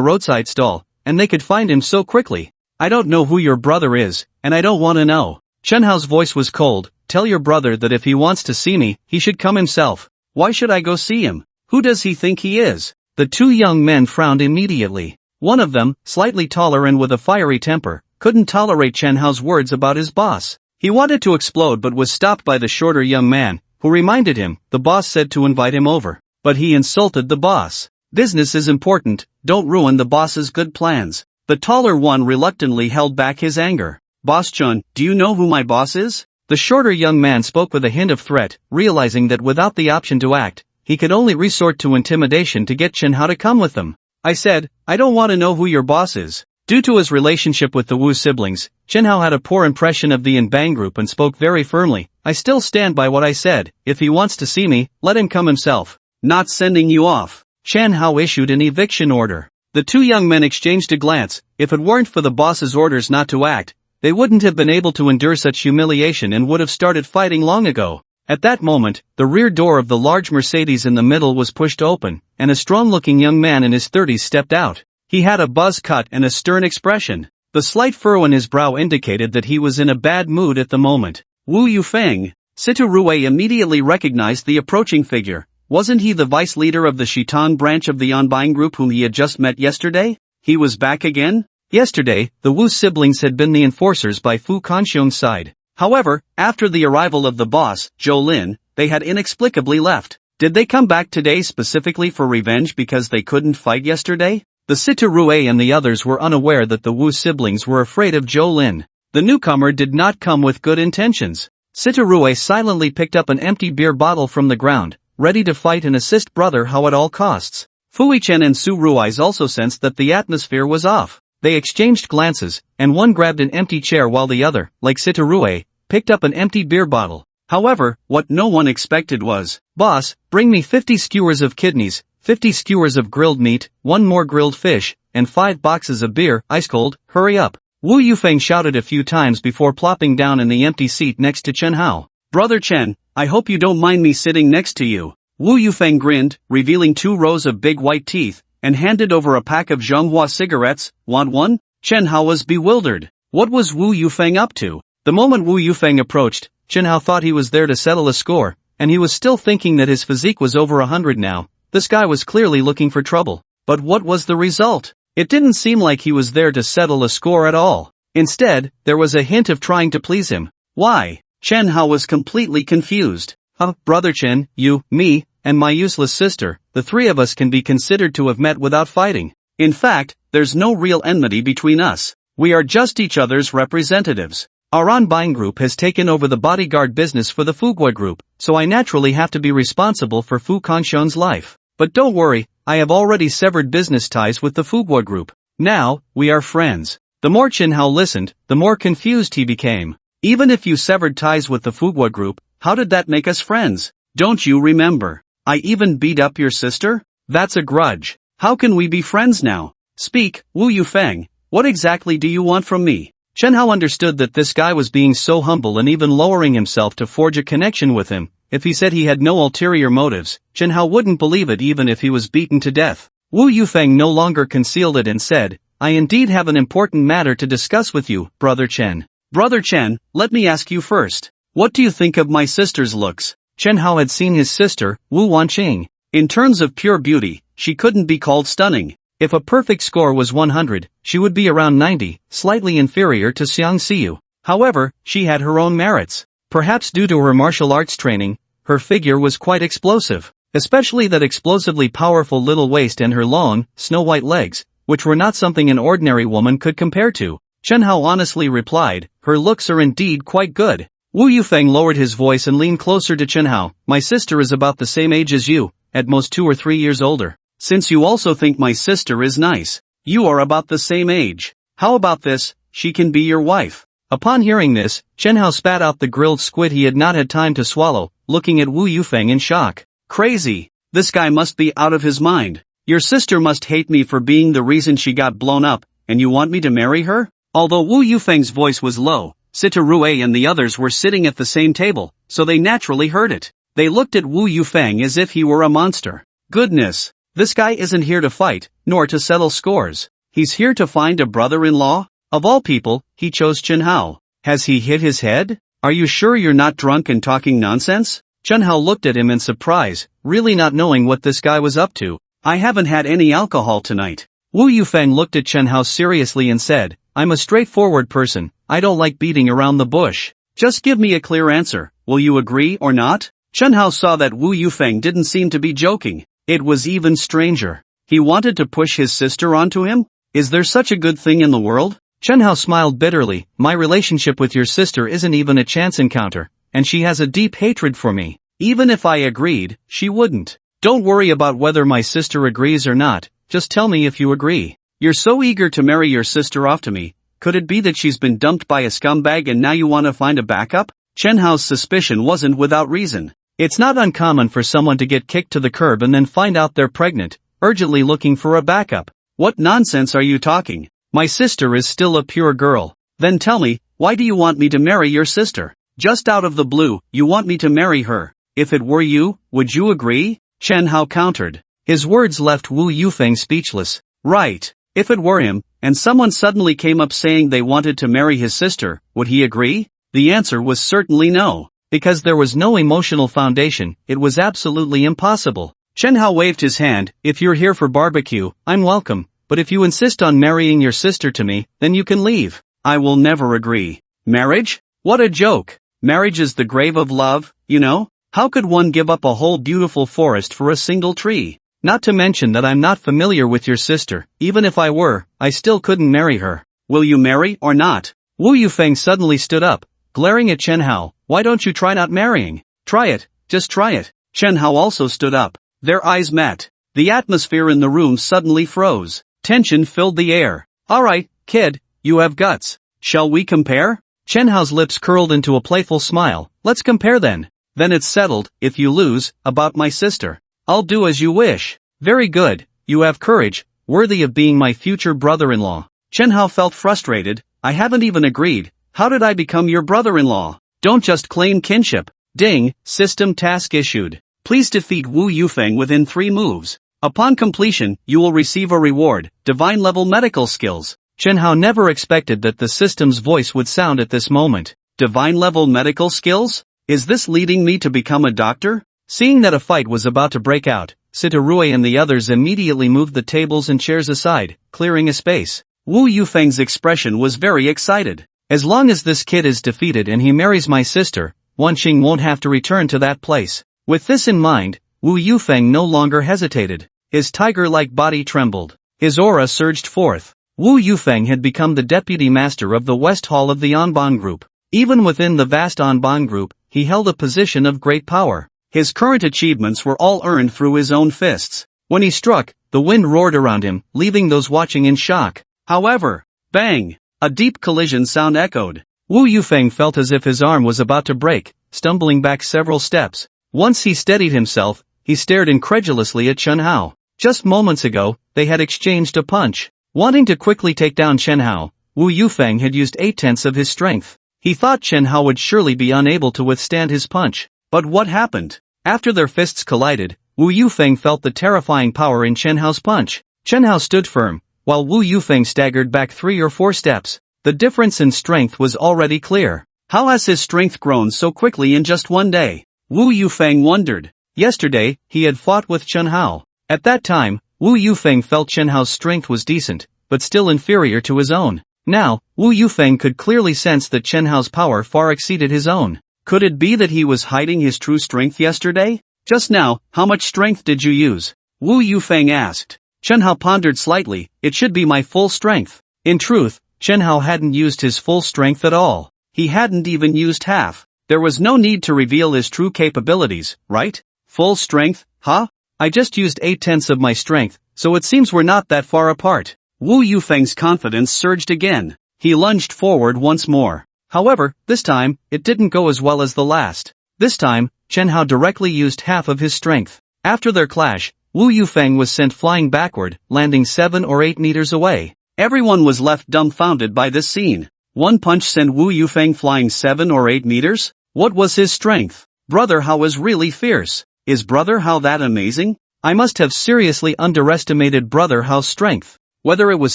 roadside stall, and they could find him so quickly. I don't know who your brother is, and I don't want to know. Chen Hao's voice was cold. Tell your brother that if he wants to see me, he should come himself. Why should I go see him? Who does he think he is? The 2 young men frowned immediately. One of them, slightly taller and with a fiery temper, couldn't tolerate Chen Hao's words about his boss. He wanted to explode but was stopped by the shorter young man, who reminded him, the boss said to invite him over. But he insulted the boss. Business is important, don't ruin the boss's good plans. The taller one reluctantly held back his anger. Boss Chun, do you know who my boss is? The shorter young man spoke with a hint of threat, realizing that without the option to act, he could only resort to intimidation to get Chen Hao to come with them. I said, I don't want to know who your boss is. Due to his relationship with the Wu siblings, Chen Hao had a poor impression of the Inbang group and spoke very firmly. I still stand by what I said. If he wants to see me, let him come himself. Not sending you off. Chen Hao issued an eviction order. The 2 young men exchanged a glance. If it weren't for the boss's orders not to act, they wouldn't have been able to endure such humiliation and would have started fighting long ago. At that moment, the rear door of the large Mercedes in the middle was pushed open, and a strong-looking young man in his 30s stepped out. He had a buzz cut and a stern expression. The slight furrow in his brow indicated that he was in a bad mood at the moment. Wu Yufeng. Situ Rui immediately recognized the approaching figure. Wasn't he the vice leader of the Shitong branch of the Onbine group whom he had just met yesterday? He was back again? Yesterday, the Wu siblings had been the enforcers by Fu Kangxiang's side. However, after the arrival of the boss, Zhou Lin, they had inexplicably left. Did they come back today specifically for revenge because they couldn't fight yesterday? The Situ Rui and the others were unaware that the Wu siblings were afraid of Zhou Lin. The newcomer did not come with good intentions. Situ Rui silently picked up an empty beer bottle from the ground, ready to fight and assist brother Hao at all costs. Fu Yichen and Su Rui's also sensed that the atmosphere was off. They exchanged glances, and one grabbed an empty chair while the other, like Situ Rui, picked up an empty beer bottle. However, what no one expected was, Boss, bring me 50 skewers of kidneys, 50 skewers of grilled meat, 1 more grilled fish, and 5 boxes of beer, ice cold, hurry up. Wu Yufeng shouted a few times before plopping down in the empty seat next to Chen Hao. Brother Chen, I hope you don't mind me sitting next to you. Wu Yufeng grinned, revealing 2 rows of big white teeth, and handed over a pack of Zhonghua cigarettes. Want one? Chen Hao was bewildered. What was Wu Yufeng up to? The moment Wu Yufeng approached, Chen Hao thought he was there to settle a score, and he was still thinking that his physique was over 100 now. This guy was clearly looking for trouble. But what was the result? It didn't seem like he was there to settle a score at all. Instead, there was a hint of trying to please him. Why? Chen Hao was completely confused. Brother Chen, you, me, and my useless sister, the three of us can be considered to have met without fighting. In fact, there's no real enmity between us. We are just each other's representatives. Our on-buying group has taken over the bodyguard business for the Fuguo group, so I naturally have to be responsible for Fu Kanshon's life. But don't worry, I have already severed business ties with the Fuguo group. Now, we are friends. The more Chen Hao listened, the more confused he became. Even if you severed ties with the Fuguo group, how did that make us friends? Don't you remember? I even beat up your sister? That's a grudge. How can we be friends now? Speak, Wu Yufeng. What exactly do you want from me? Chen Hao understood that this guy was being so humble and even lowering himself to forge a connection with him. If he said he had no ulterior motives, Chen Hao wouldn't believe it even if he was beaten to death. Wu Yufeng no longer concealed it and said, I indeed have an important matter to discuss with you, Brother Chen. Brother Chen, let me ask you first. What do you think of my sister's looks? Chen Hao had seen his sister, Wu Wanqing. In terms of pure beauty, she couldn't be called stunning. If a perfect score was 100, she would be around 90, slightly inferior to Xiang Xiu. However, she had her own merits. Perhaps due to her martial arts training, her figure was quite explosive, especially that explosively powerful little waist and her long, snow-white legs, which were not something an ordinary woman could compare to. Chen Hao honestly replied, her looks are indeed quite good. Wu Yufeng lowered his voice and leaned closer to Chen Hao. My sister is about the same age as you, at most 2 or 3 years older. Since you also think my sister is nice, you are about the same age. How about this, she can be your wife. Upon hearing this, Chen Hao spat out the grilled squid he had not had time to swallow, looking at Wu Yufeng in shock. Crazy. This guy must be out of his mind. Your sister must hate me for being the reason she got blown up, and you want me to marry her? Although Wu Yufeng's voice was low, Sita Rue and the others were sitting at the same table, so they naturally heard it. They looked at Wu Yufeng as if he were a monster. Goodness. This guy isn't here to fight, nor to settle scores. He's here to find a brother-in-law? Of all people, he chose Chen Hao. Has he hit his head? Are you sure you're not drunk and talking nonsense? Chen Hao looked at him in surprise, really not knowing what this guy was up to. I haven't had any alcohol tonight. Wu Yufeng looked at Chen Hao seriously and said, I'm a straightforward person, I don't like beating around the bush. Just give me a clear answer, will you agree or not? Chen Hao saw that Wu Yufeng didn't seem to be joking. It was even stranger. He wanted to push his sister onto him? Is there such a good thing in the world? Chen Hao smiled bitterly, my relationship with your sister isn't even a chance encounter, and she has a deep hatred for me. Even if I agreed, she wouldn't. Don't worry about whether my sister agrees or not, just tell me if you agree. You're so eager to marry your sister off to me, could it be that she's been dumped by a scumbag and now you want to find a backup? Chen Hao's suspicion wasn't without reason. It's not uncommon for someone to get kicked to the curb and then find out they're pregnant, urgently looking for a backup. What nonsense are you talking? My sister is still a pure girl. Then tell me, why do you want me to marry your sister? Just out of the blue, you want me to marry her. If it were you, would you agree? Chen Hao countered. His words left Wu Yufeng speechless. Right. If it were him, and someone suddenly came up saying they wanted to marry his sister, would he agree? The answer was certainly no. Because there was no emotional foundation, it was absolutely impossible. Chen Hao waved his hand, if you're here for barbecue, I'm welcome, but if you insist on marrying your sister to me, then you can leave. I will never agree. Marriage? What a joke. Marriage is the grave of love, you know? How could one give up a whole beautiful forest for a single tree? Not to mention that I'm not familiar with your sister, even if I were, I still couldn't marry her. Will you marry or not? Wu Yufeng suddenly stood up, glaring at Chen Hao. Why don't you try not marrying? Try it, just try it. Chen Hao also stood up. Their eyes met. The atmosphere in the room suddenly froze. Tension filled the air. Alright, kid, you have guts. Shall we compare? Chen Hao's lips curled into a playful smile. Let's compare then. Then it's settled, if you lose, about my sister. I'll do as you wish. Very good, you have courage, worthy of being my future brother-in-law. Chen Hao felt frustrated. I haven't even agreed. How did I become your brother-in-law? Don't just claim kinship. Ding, system task issued. Please defeat Wu Yufeng within 3 moves. Upon completion, you will receive a reward, divine level medical skills. Chen Hao never expected that the system's voice would sound at this moment. Divine level medical skills? Is this leading me to become a doctor? Seeing that a fight was about to break out, Sitaruei and the others immediately moved the tables and chairs aside, clearing a space. Wu Yufeng's expression was very excited. As long as this kid is defeated and he marries my sister, Wanqing won't have to return to that place. With this in mind, Wu Yufeng no longer hesitated. His tiger-like body trembled. His aura surged forth. Wu Yufeng had become the deputy master of the West Hall of the Anban Group. Even within the vast Anban Group, he held a position of great power. His current achievements were all earned through his own fists. When he struck, the wind roared around him, leaving those watching in shock. However, bang! A deep collision sound echoed. Wu Yufeng felt as if his arm was about to break, stumbling back several steps. Once he steadied himself, he stared incredulously at Chen Hao. Just moments ago, they had exchanged a punch. Wanting to quickly take down Chen Hao, Wu Yufeng had used 8/10 of his strength. He thought Chen Hao would surely be unable to withstand his punch. But what happened? After their fists collided, Wu Yufeng felt the terrifying power in Chen Hao's punch. Chen Hao stood firm, while Wu Yufeng staggered back 3 or 4 steps. The difference in strength was already clear. How has his strength grown so quickly in just one day? Wu Yufeng wondered. Yesterday, he had fought with Chen Hao. At that time, Wu Yufeng felt Chen Hao's strength was decent, but still inferior to his own. Now, Wu Yufeng could clearly sense that Chen Hao's power far exceeded his own. Could it be that he was hiding his true strength yesterday? Just now, how much strength did you use? Wu Yufeng asked. Chen Hao pondered slightly. It should be my full strength. In truth, Chen Hao hadn't used his full strength at all. He hadn't even used half. There was no need to reveal his true capabilities, right? Full strength, huh? I just used 8/10 of my strength, so it seems we're not that far apart. Wu Yufeng's confidence surged again. He lunged forward once more. However, this time, it didn't go as well as the last. This time, Chen Hao directly used half of his strength. After their clash, Wu Yufeng was sent flying backward, landing 7 or 8 meters away. Everyone was left dumbfounded by this scene. One punch sent Wu Yufeng flying 7 or 8 meters? What was his strength? Brother Hao was really fierce. Is Brother Hao that amazing? I must have seriously underestimated Brother Hao's strength. Whether it was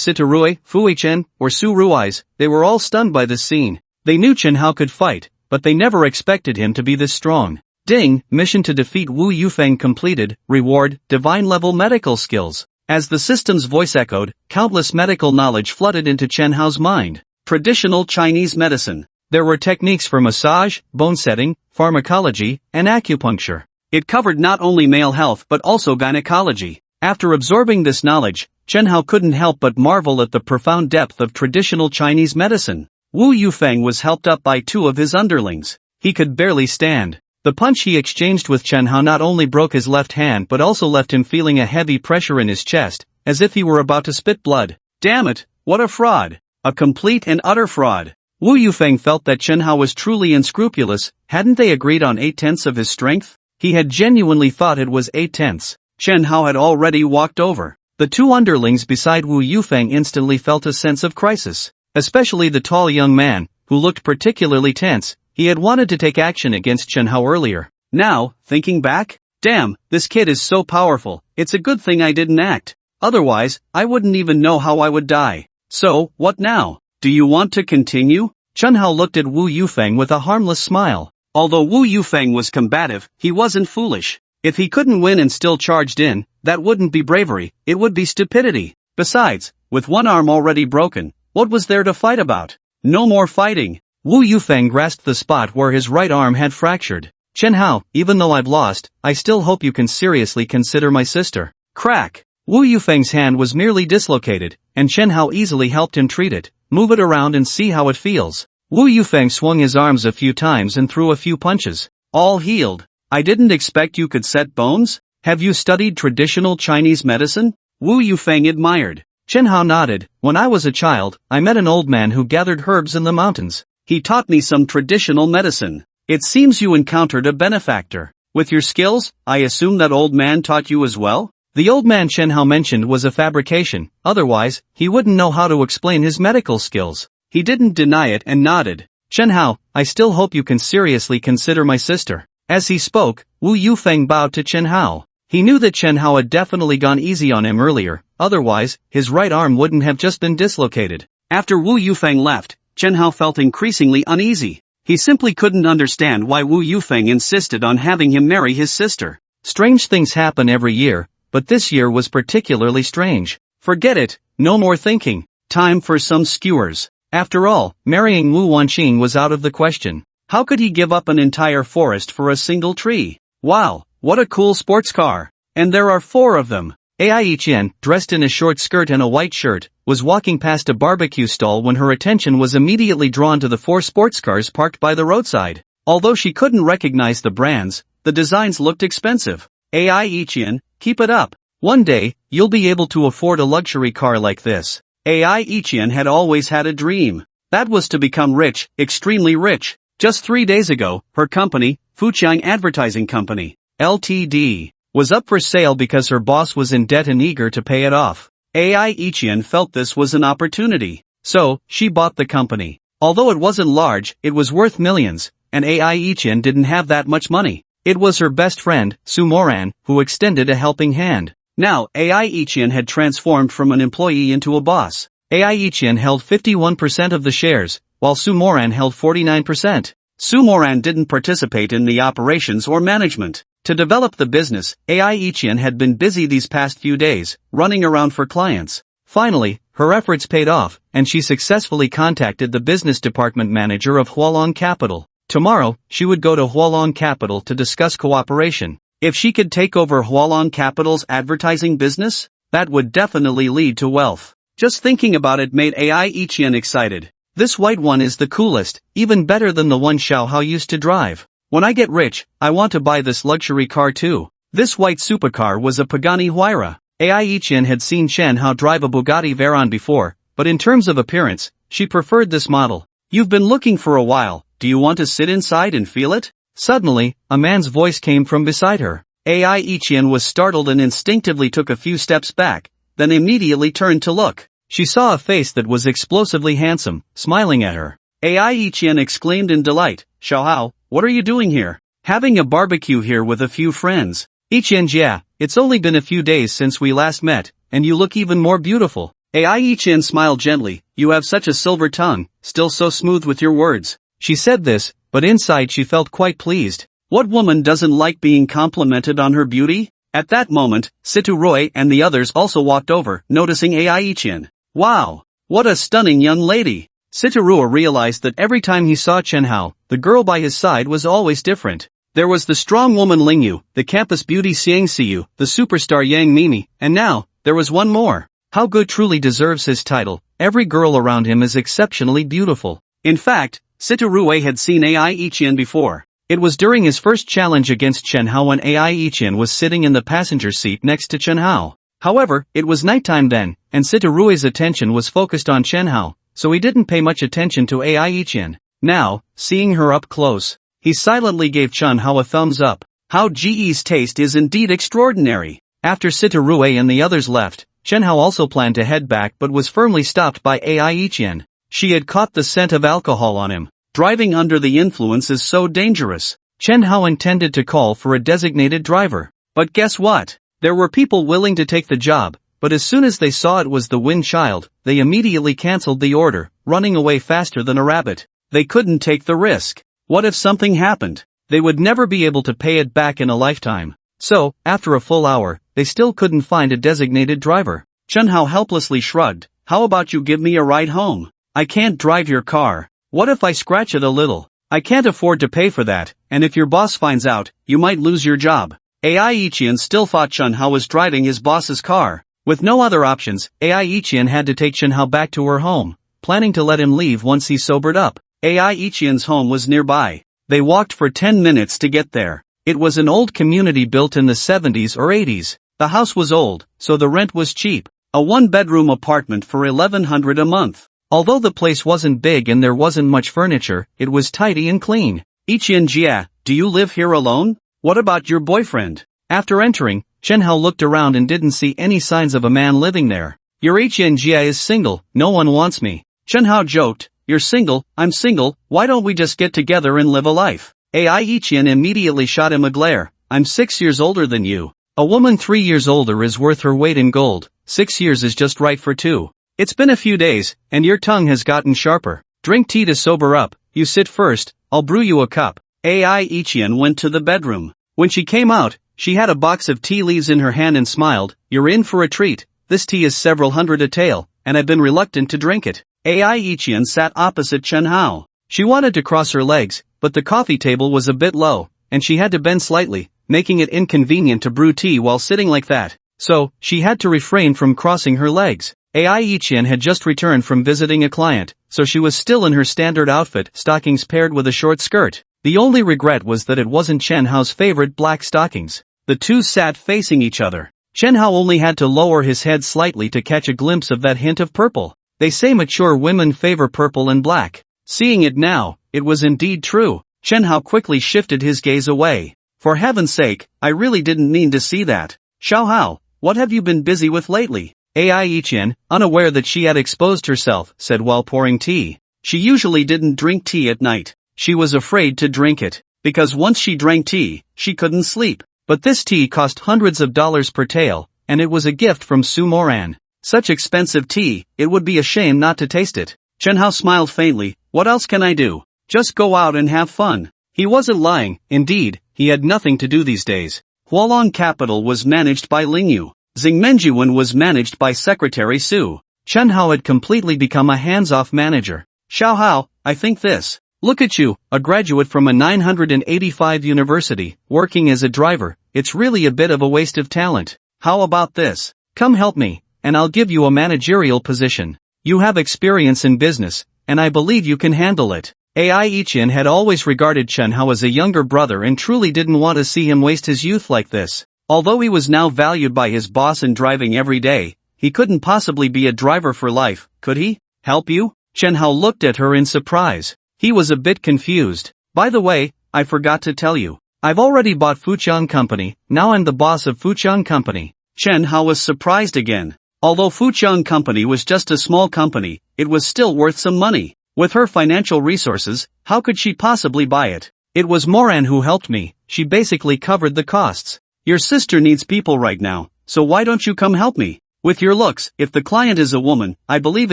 Sitaruei, Fuichen, or Su Rui's, they were all stunned by this scene. They knew Chen Hao could fight, but they never expected him to be this strong. Ding, mission to defeat Wu Yufeng completed, reward, divine level medical skills. As the system's voice echoed, countless medical knowledge flooded into Chen Hao's mind. Traditional Chinese medicine. There were techniques for massage, bone setting, pharmacology, and acupuncture. It covered not only male health but also gynecology. After absorbing this knowledge, Chen Hao couldn't help but marvel at the profound depth of traditional Chinese medicine. Wu Yufeng was helped up by 2 of his underlings. He could barely stand. The punch he exchanged with Chen Hao not only broke his left hand but also left him feeling a heavy pressure in his chest, as if he were about to spit blood. Damn it, what a fraud! A complete and utter fraud. Wu Yufeng felt that Chen Hao was truly unscrupulous. Hadn't they agreed on 8/10 of his strength? He had genuinely thought it was 8/10. Chen Hao had already walked over. The 2 underlings beside Wu Yufeng instantly felt a sense of crisis. Especially the tall young man, who looked particularly tense. He had wanted to take action against Chen Hao earlier. Now, thinking back, damn, this kid is so powerful, it's a good thing I didn't act. Otherwise, I wouldn't even know how I would die. So, what now? Do you want to continue? Chen Hao looked at Wu Yufeng with a harmless smile. Although Wu Yufeng was combative, he wasn't foolish. If he couldn't win and still charged in, that wouldn't be bravery, it would be stupidity. Besides, with one arm already broken, what was there to fight about? No more fighting. Wu Yufeng grasped the spot where his right arm had fractured. Chen Hao, even though I've lost, I still hope you can seriously consider my sister. Crack! Wu Yufeng's hand was merely dislocated, and Chen Hao easily helped him treat it. Move it around and see how it feels. Wu Yufeng swung his arms a few times and threw a few punches. All healed. I didn't expect you could set bones? Have you studied traditional Chinese medicine? Wu Yufeng admired. Chen Hao nodded. When I was a child, I met an old man who gathered herbs in the mountains. He taught me some traditional medicine. It seems you encountered a benefactor. With your skills, I assume that old man taught you as well? The old man Chen Hao mentioned was a fabrication, otherwise, he wouldn't know how to explain his medical skills. He didn't deny it and nodded. Chen Hao, I still hope you can seriously consider my sister. As he spoke, Wu Yufeng bowed to Chen Hao. He knew that Chen Hao had definitely gone easy on him earlier, otherwise, his right arm wouldn't have just been dislocated. After Wu Yufeng left, Chen Hao felt increasingly uneasy. He simply couldn't understand why Wu Yufeng insisted on having him marry his sister. Strange things happen every year, but this year was particularly strange. Forget it, no more thinking. Time for some skewers. After all, marrying Wu Wanqing was out of the question. How could he give up an entire forest for a single tree? Wow, what a cool sports car. And there are 4 of them. Ai Qian, dressed in a short skirt and a white shirt, was walking past a barbecue stall when her attention was immediately drawn to the 4 sports cars parked by the roadside. Although she couldn't recognize the brands, the designs looked expensive. Ai Qian, keep it up. One day, you'll be able to afford a luxury car like this. Ai Qian had always had a dream. That was to become rich, extremely rich. Just 3 days ago, her company, Fuqiang Advertising Company, Ltd., was up for sale because her boss was in debt and eager to pay it off. Ai Qian felt this was an opportunity. So, she bought the company. Although it wasn't large, it was worth millions, and Ai Qian didn't have that much money. It was her best friend, Su Moran, who extended a helping hand. Now, Ai Qian had transformed from an employee into a boss. Ai Qian held 51% of the shares, while Su Moran held 49%. Su Moran didn't participate in the operations or management. To develop the business, Ai Qian had been busy these past few days, running around for clients. Finally, her efforts paid off, and she successfully contacted the business department manager of Hualong Capital. Tomorrow, she would go to Hualong Capital to discuss cooperation. If she could take over Hualong Capital's advertising business, that would definitely lead to wealth. Just thinking about it made Ai Qian excited. This white one is the coolest, even better than the one Xiaohao used to drive. When I get rich, I want to buy this luxury car too. This white supercar was a Pagani Huayra. Ai Qian had seen Chen Hao drive a Bugatti Veyron before, but in terms of appearance, she preferred this model. You've been looking for a while, do you want to sit inside and feel it? Suddenly, a man's voice came from beside her. Ai Qian was startled and instinctively took a few steps back, then immediately turned to look. She saw a face that was explosively handsome, smiling at her. Ai Qian exclaimed in delight, Xiaohao, what are you doing here? Having a barbecue here with a few friends. Qian Jia, it's only been a few days since we last met, and you look even more beautiful. Ai Qian smiled gently, you have such a silver tongue, still so smooth with your words. She said this, but inside she felt quite pleased. What woman doesn't like being complimented on her beauty? At that moment, Situ Roy and the others also walked over, noticing Ai Qian. Wow! What a stunning young lady! Situ Roy realized that every time he saw Chen Hao, the girl by his side was always different. There was the strong woman Ling Yu, the campus beauty Xiang Xiyu, the superstar Yang Mimi, and now, there was one more. How Good truly deserves his title. Every girl around him is exceptionally beautiful. In fact, Situ Roy had seen Ai Qian before. It was during his first challenge against Chen Hao when Ai Qian was sitting in the passenger seat next to Chen Hao. However, it was nighttime then, and Situ Roy's attention was focused on Chen Hao, so he didn't pay much attention to Ai Qian. Now, seeing her up close, he silently gave Chen Hao a thumbs up. How Ge's taste is indeed extraordinary. After Situ Roy and the others left, Chen Hao also planned to head back but was firmly stopped by Ai Qian. She had caught the scent of alcohol on him. Driving under the influence is so dangerous. Chen Hao intended to call for a designated driver. But guess what? There were people willing to take the job, but as soon as they saw it was the wind child, they immediately cancelled the order, running away faster than a rabbit. They couldn't take the risk. What if something happened? They would never be able to pay it back in a lifetime. So, after a full hour, they still couldn't find a designated driver. Chen Hao helplessly shrugged. How about you give me a ride home? I can't drive your car. What if I scratch it a little? I can't afford to pay for that, and if your boss finds out, you might lose your job. Ai Qian still thought Chen Hao was driving his boss's car. With no other options, Ai Qian had to take Chen Hao back to her home, planning to let him leave once he sobered up. Ai Qian's home was nearby. They walked for 10 minutes to get there. It was an old community built in the 70s or 80s. The house was old, so the rent was cheap. A one-bedroom apartment for 1,100 a month. Although the place wasn't big and there wasn't much furniture, it was tidy and clean. Qian Jia, do you live here alone? What about your boyfriend? After entering, Chen Hao looked around and didn't see any signs of a man living there. Your Qian Jia is single, no one wants me. Chen Hao joked, you're single, I'm single, why don't we just get together and live a life? Ai Qian immediately shot him a glare, I'm 6 years older than you. A woman 3 years older is worth her weight in gold, 6 years is just right for two. It's been a few days, and your tongue has gotten sharper. Drink tea to sober up, you sit first, I'll brew you a cup. Ai Qian went to the bedroom. When she came out, She had a box of tea leaves in her hand and smiled. "You're in for a treat. This tea is several hundred a tael, and I've been reluctant to drink it." Ai Ichian sat opposite Chen Hao. She wanted to cross her legs, but the coffee table was a bit low, and she had to bend slightly, making it inconvenient to brew tea while sitting like that. So, she had to refrain from crossing her legs. Ai Ichian had just returned from visiting a client, so she was still in her standard outfit, stockings paired with a short skirt. The only regret was that it wasn't Chen Hao's favorite black stockings. The two sat facing each other. Chen Hao only had to lower his head slightly to catch a glimpse of that hint of purple. They say mature women favor purple and black. Seeing it now, it was indeed true. Chen Hao quickly shifted his gaze away. "For heaven's sake, I really didn't mean to see that. Xiao Hao, what have you been busy with lately?" Ai Ichian, unaware that she had exposed herself, said while pouring tea. She usually didn't drink tea at night. She was afraid to drink it, because once she drank tea, she couldn't sleep. But this tea cost hundreds of dollars per tael, and it was a gift from Su Moran. Such expensive tea, it would be a shame not to taste it. Chen Hao smiled faintly. "What else can I do? Just go out and have fun." He wasn't lying. Indeed, he had nothing to do these days. Hualong Capital was managed by Lingyu. Xingmenjuan was managed by Secretary Su. Chen Hao had completely become a hands-off manager. "Xiao Hao, I think this. Look at you, a graduate from a 985 university, working as a driver. It's really a bit of a waste of talent. How about this? Come help me, and I'll give you a managerial position. You have experience in business, and I believe you can handle it." Ai Ichian had always regarded Chen Hao as a younger brother and truly didn't want to see him waste his youth like this. Although he was now valued by his boss and driving every day, he couldn't possibly be a driver for life, could he? "Help you?" Chen Hao looked at her in surprise. He was a bit confused. "By the way, I forgot to tell you. I've already bought Fuchang Company, now I'm the boss of Fuchang Company." Chen Hao was surprised again. Although Fuchang Company was just a small company, it was still worth some money. With her financial resources, how could she possibly buy it? "It was Moran who helped me, she basically covered the costs. Your sister needs people right now, so why don't you come help me? With your looks, if the client is a woman, I believe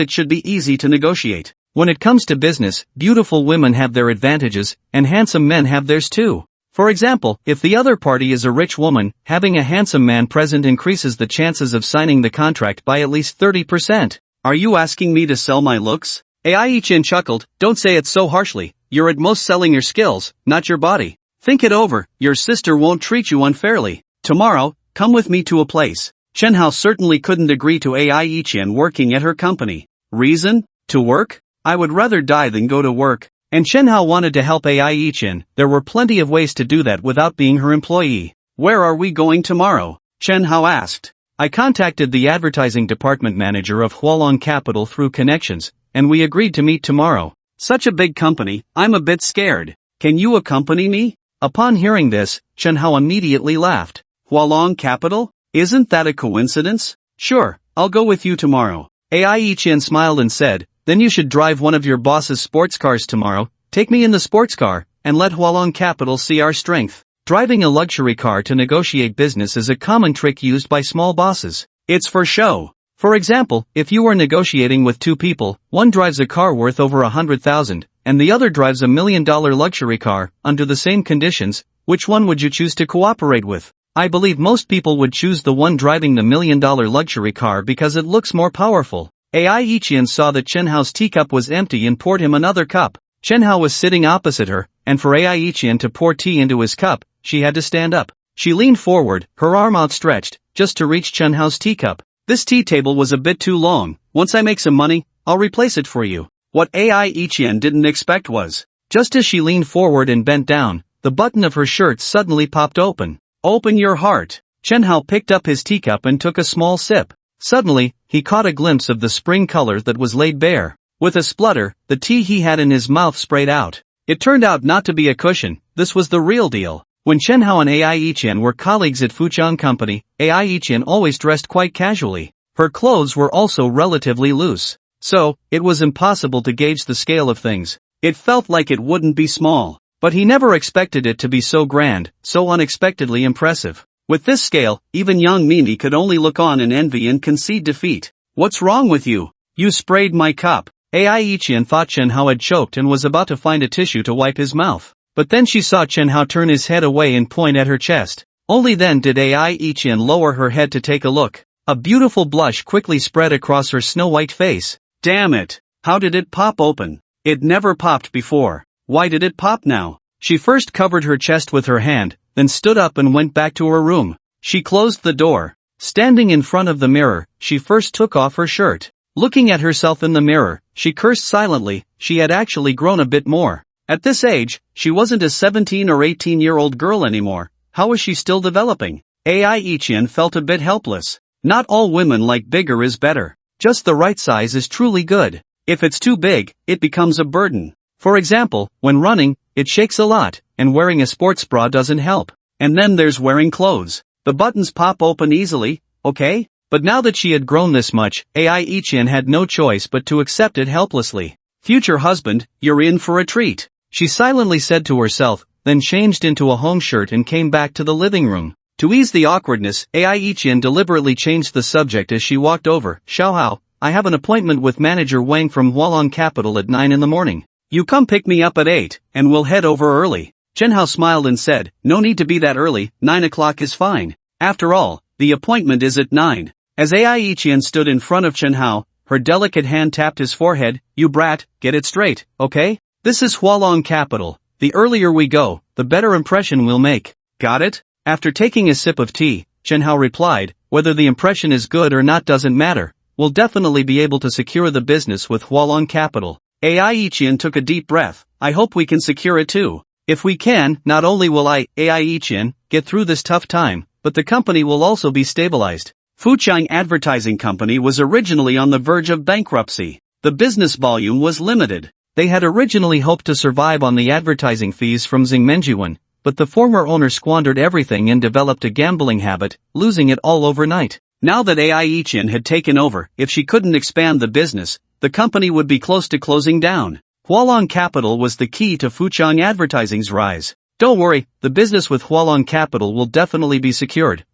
it should be easy to negotiate. When it comes to business, beautiful women have their advantages, and handsome men have theirs too. For example, if the other party is a rich woman, having a handsome man present increases the chances of signing the contract by at least 30%. Are you asking me to sell my looks?" Ai Ichian chuckled. "Don't say it so harshly. You're at most selling your skills, not your body. Think it over, your sister won't treat you unfairly. Tomorrow, come with me to a place." Chen Hao certainly couldn't agree to Ai Ichian working at her company. Reason? To work? "I would rather die than go to work." And Chen Hao wanted to help Ai Ichian. There were plenty of ways to do that without being her employee. "Where are we going tomorrow?" Chen Hao asked. "I contacted the advertising department manager of Hualong Capital through connections, and we agreed to meet tomorrow." "Such a big company, I'm a bit scared. Can you accompany me?" Upon hearing this, Chen Hao immediately laughed. "Hualong Capital? Isn't that a coincidence? Sure, I'll go with you tomorrow." Ai Ichian smiled and said, "Then you should drive one of your boss's sports cars tomorrow. Take me in the sports car, and let Hualong Capital see our strength." Driving a luxury car to negotiate business is a common trick used by small bosses. It's for show. For example, if you are negotiating with two people, one drives a car worth over 100,000, and the other drives a $1 million luxury car, under the same conditions, which one would you choose to cooperate with? I believe most people would choose the one driving the $1 million luxury car because it looks more powerful. Ai Ichian saw that Chen Hao's teacup was empty and poured him another cup. Chen Hao was sitting opposite her, and for Ai Ichian to pour tea into his cup, she had to stand up. She leaned forward, her arm outstretched, just to reach Chen Hao's teacup. "This tea table was a bit too long. Once I make some money, I'll replace it for you." What Ai Ichian didn't expect was, just as she leaned forward and bent down, the button of her shirt suddenly popped open. "Open your heart." Chen Hao picked up his teacup and took a small sip. Suddenly, he caught a glimpse of the spring color that was laid bare. With a splutter, the tea he had in his mouth sprayed out. It turned out not to be a cushion, this was the real deal. When Chen Hao and Ai Ichian were colleagues at Fuchang Company, Ai Ichian always dressed quite casually. Her clothes were also relatively loose. So, it was impossible to gauge the scale of things. It felt like it wouldn't be small. But he never expected it to be so grand, so unexpectedly impressive. With this scale, even young Mimi could only look on in envy and concede defeat. "What's wrong with you? You sprayed my cup." Ai Ichian thought Chen Hao had choked and was about to find a tissue to wipe his mouth. But then she saw Chen Hao turn his head away and point at her chest. Only then did Ai Ichian lower her head to take a look. A beautiful blush quickly spread across her snow-white face. Damn it! How did it pop open? It never popped before. Why did it pop now? She first covered her chest with her hand, then stood up and went back to her room. She closed the door. Standing in front of the mirror, she first took off her shirt. Looking at herself in the mirror, she cursed silently. She had actually grown a bit more. At this age, she wasn't a 17 or 18-year-old girl anymore. How was she still developing? Ai Ichian felt a bit helpless. Not all women like bigger is better. Just the right size is truly good. If it's too big, it becomes a burden. For example, when running, it shakes a lot, and wearing a sports bra doesn't help. And then there's wearing clothes. The buttons pop open easily, okay? But now that she had grown this much, Ai Ichian had no choice but to accept it helplessly. Future husband, you're in for a treat, she silently said to herself, then changed into a home shirt and came back to the living room. To ease the awkwardness, Ai Ichian deliberately changed the subject as she walked over. Xiaohao, I have an appointment with manager Wang from Hualong Capital at 9 in the morning. You come pick me up at 8, and we'll head over early. Zhenhao smiled and said, no need to be that early, 9 o'clock is fine. After all, the appointment is at 9. As Ai Ichian stood in front of Zhenhao, her delicate hand tapped his forehead. You brat, get it straight, okay? This is Hualong Capital. The earlier we go, the better impression we'll make. Got it? After taking a sip of tea, Zhenhao replied, whether the impression is good or not doesn't matter. We'll definitely be able to secure the business with Hualong Capital. Ai Ichian took a deep breath. I hope we can secure it too. If we can, not only will Ai Ichian, get through this tough time, but the company will also be stabilized. Fuqiang Advertising Company was originally on the verge of bankruptcy. The business volume was limited. They had originally hoped to survive on the advertising fees from Xingmenjuan, but the former owner squandered everything and developed a gambling habit, losing it all overnight. Now that Ai Ichian had taken over, if she couldn't expand the business, the company would be close to closing down. Hualong Capital was the key to Fuqiang Advertising's rise. Don't worry, the business with Hualong Capital will definitely be secured.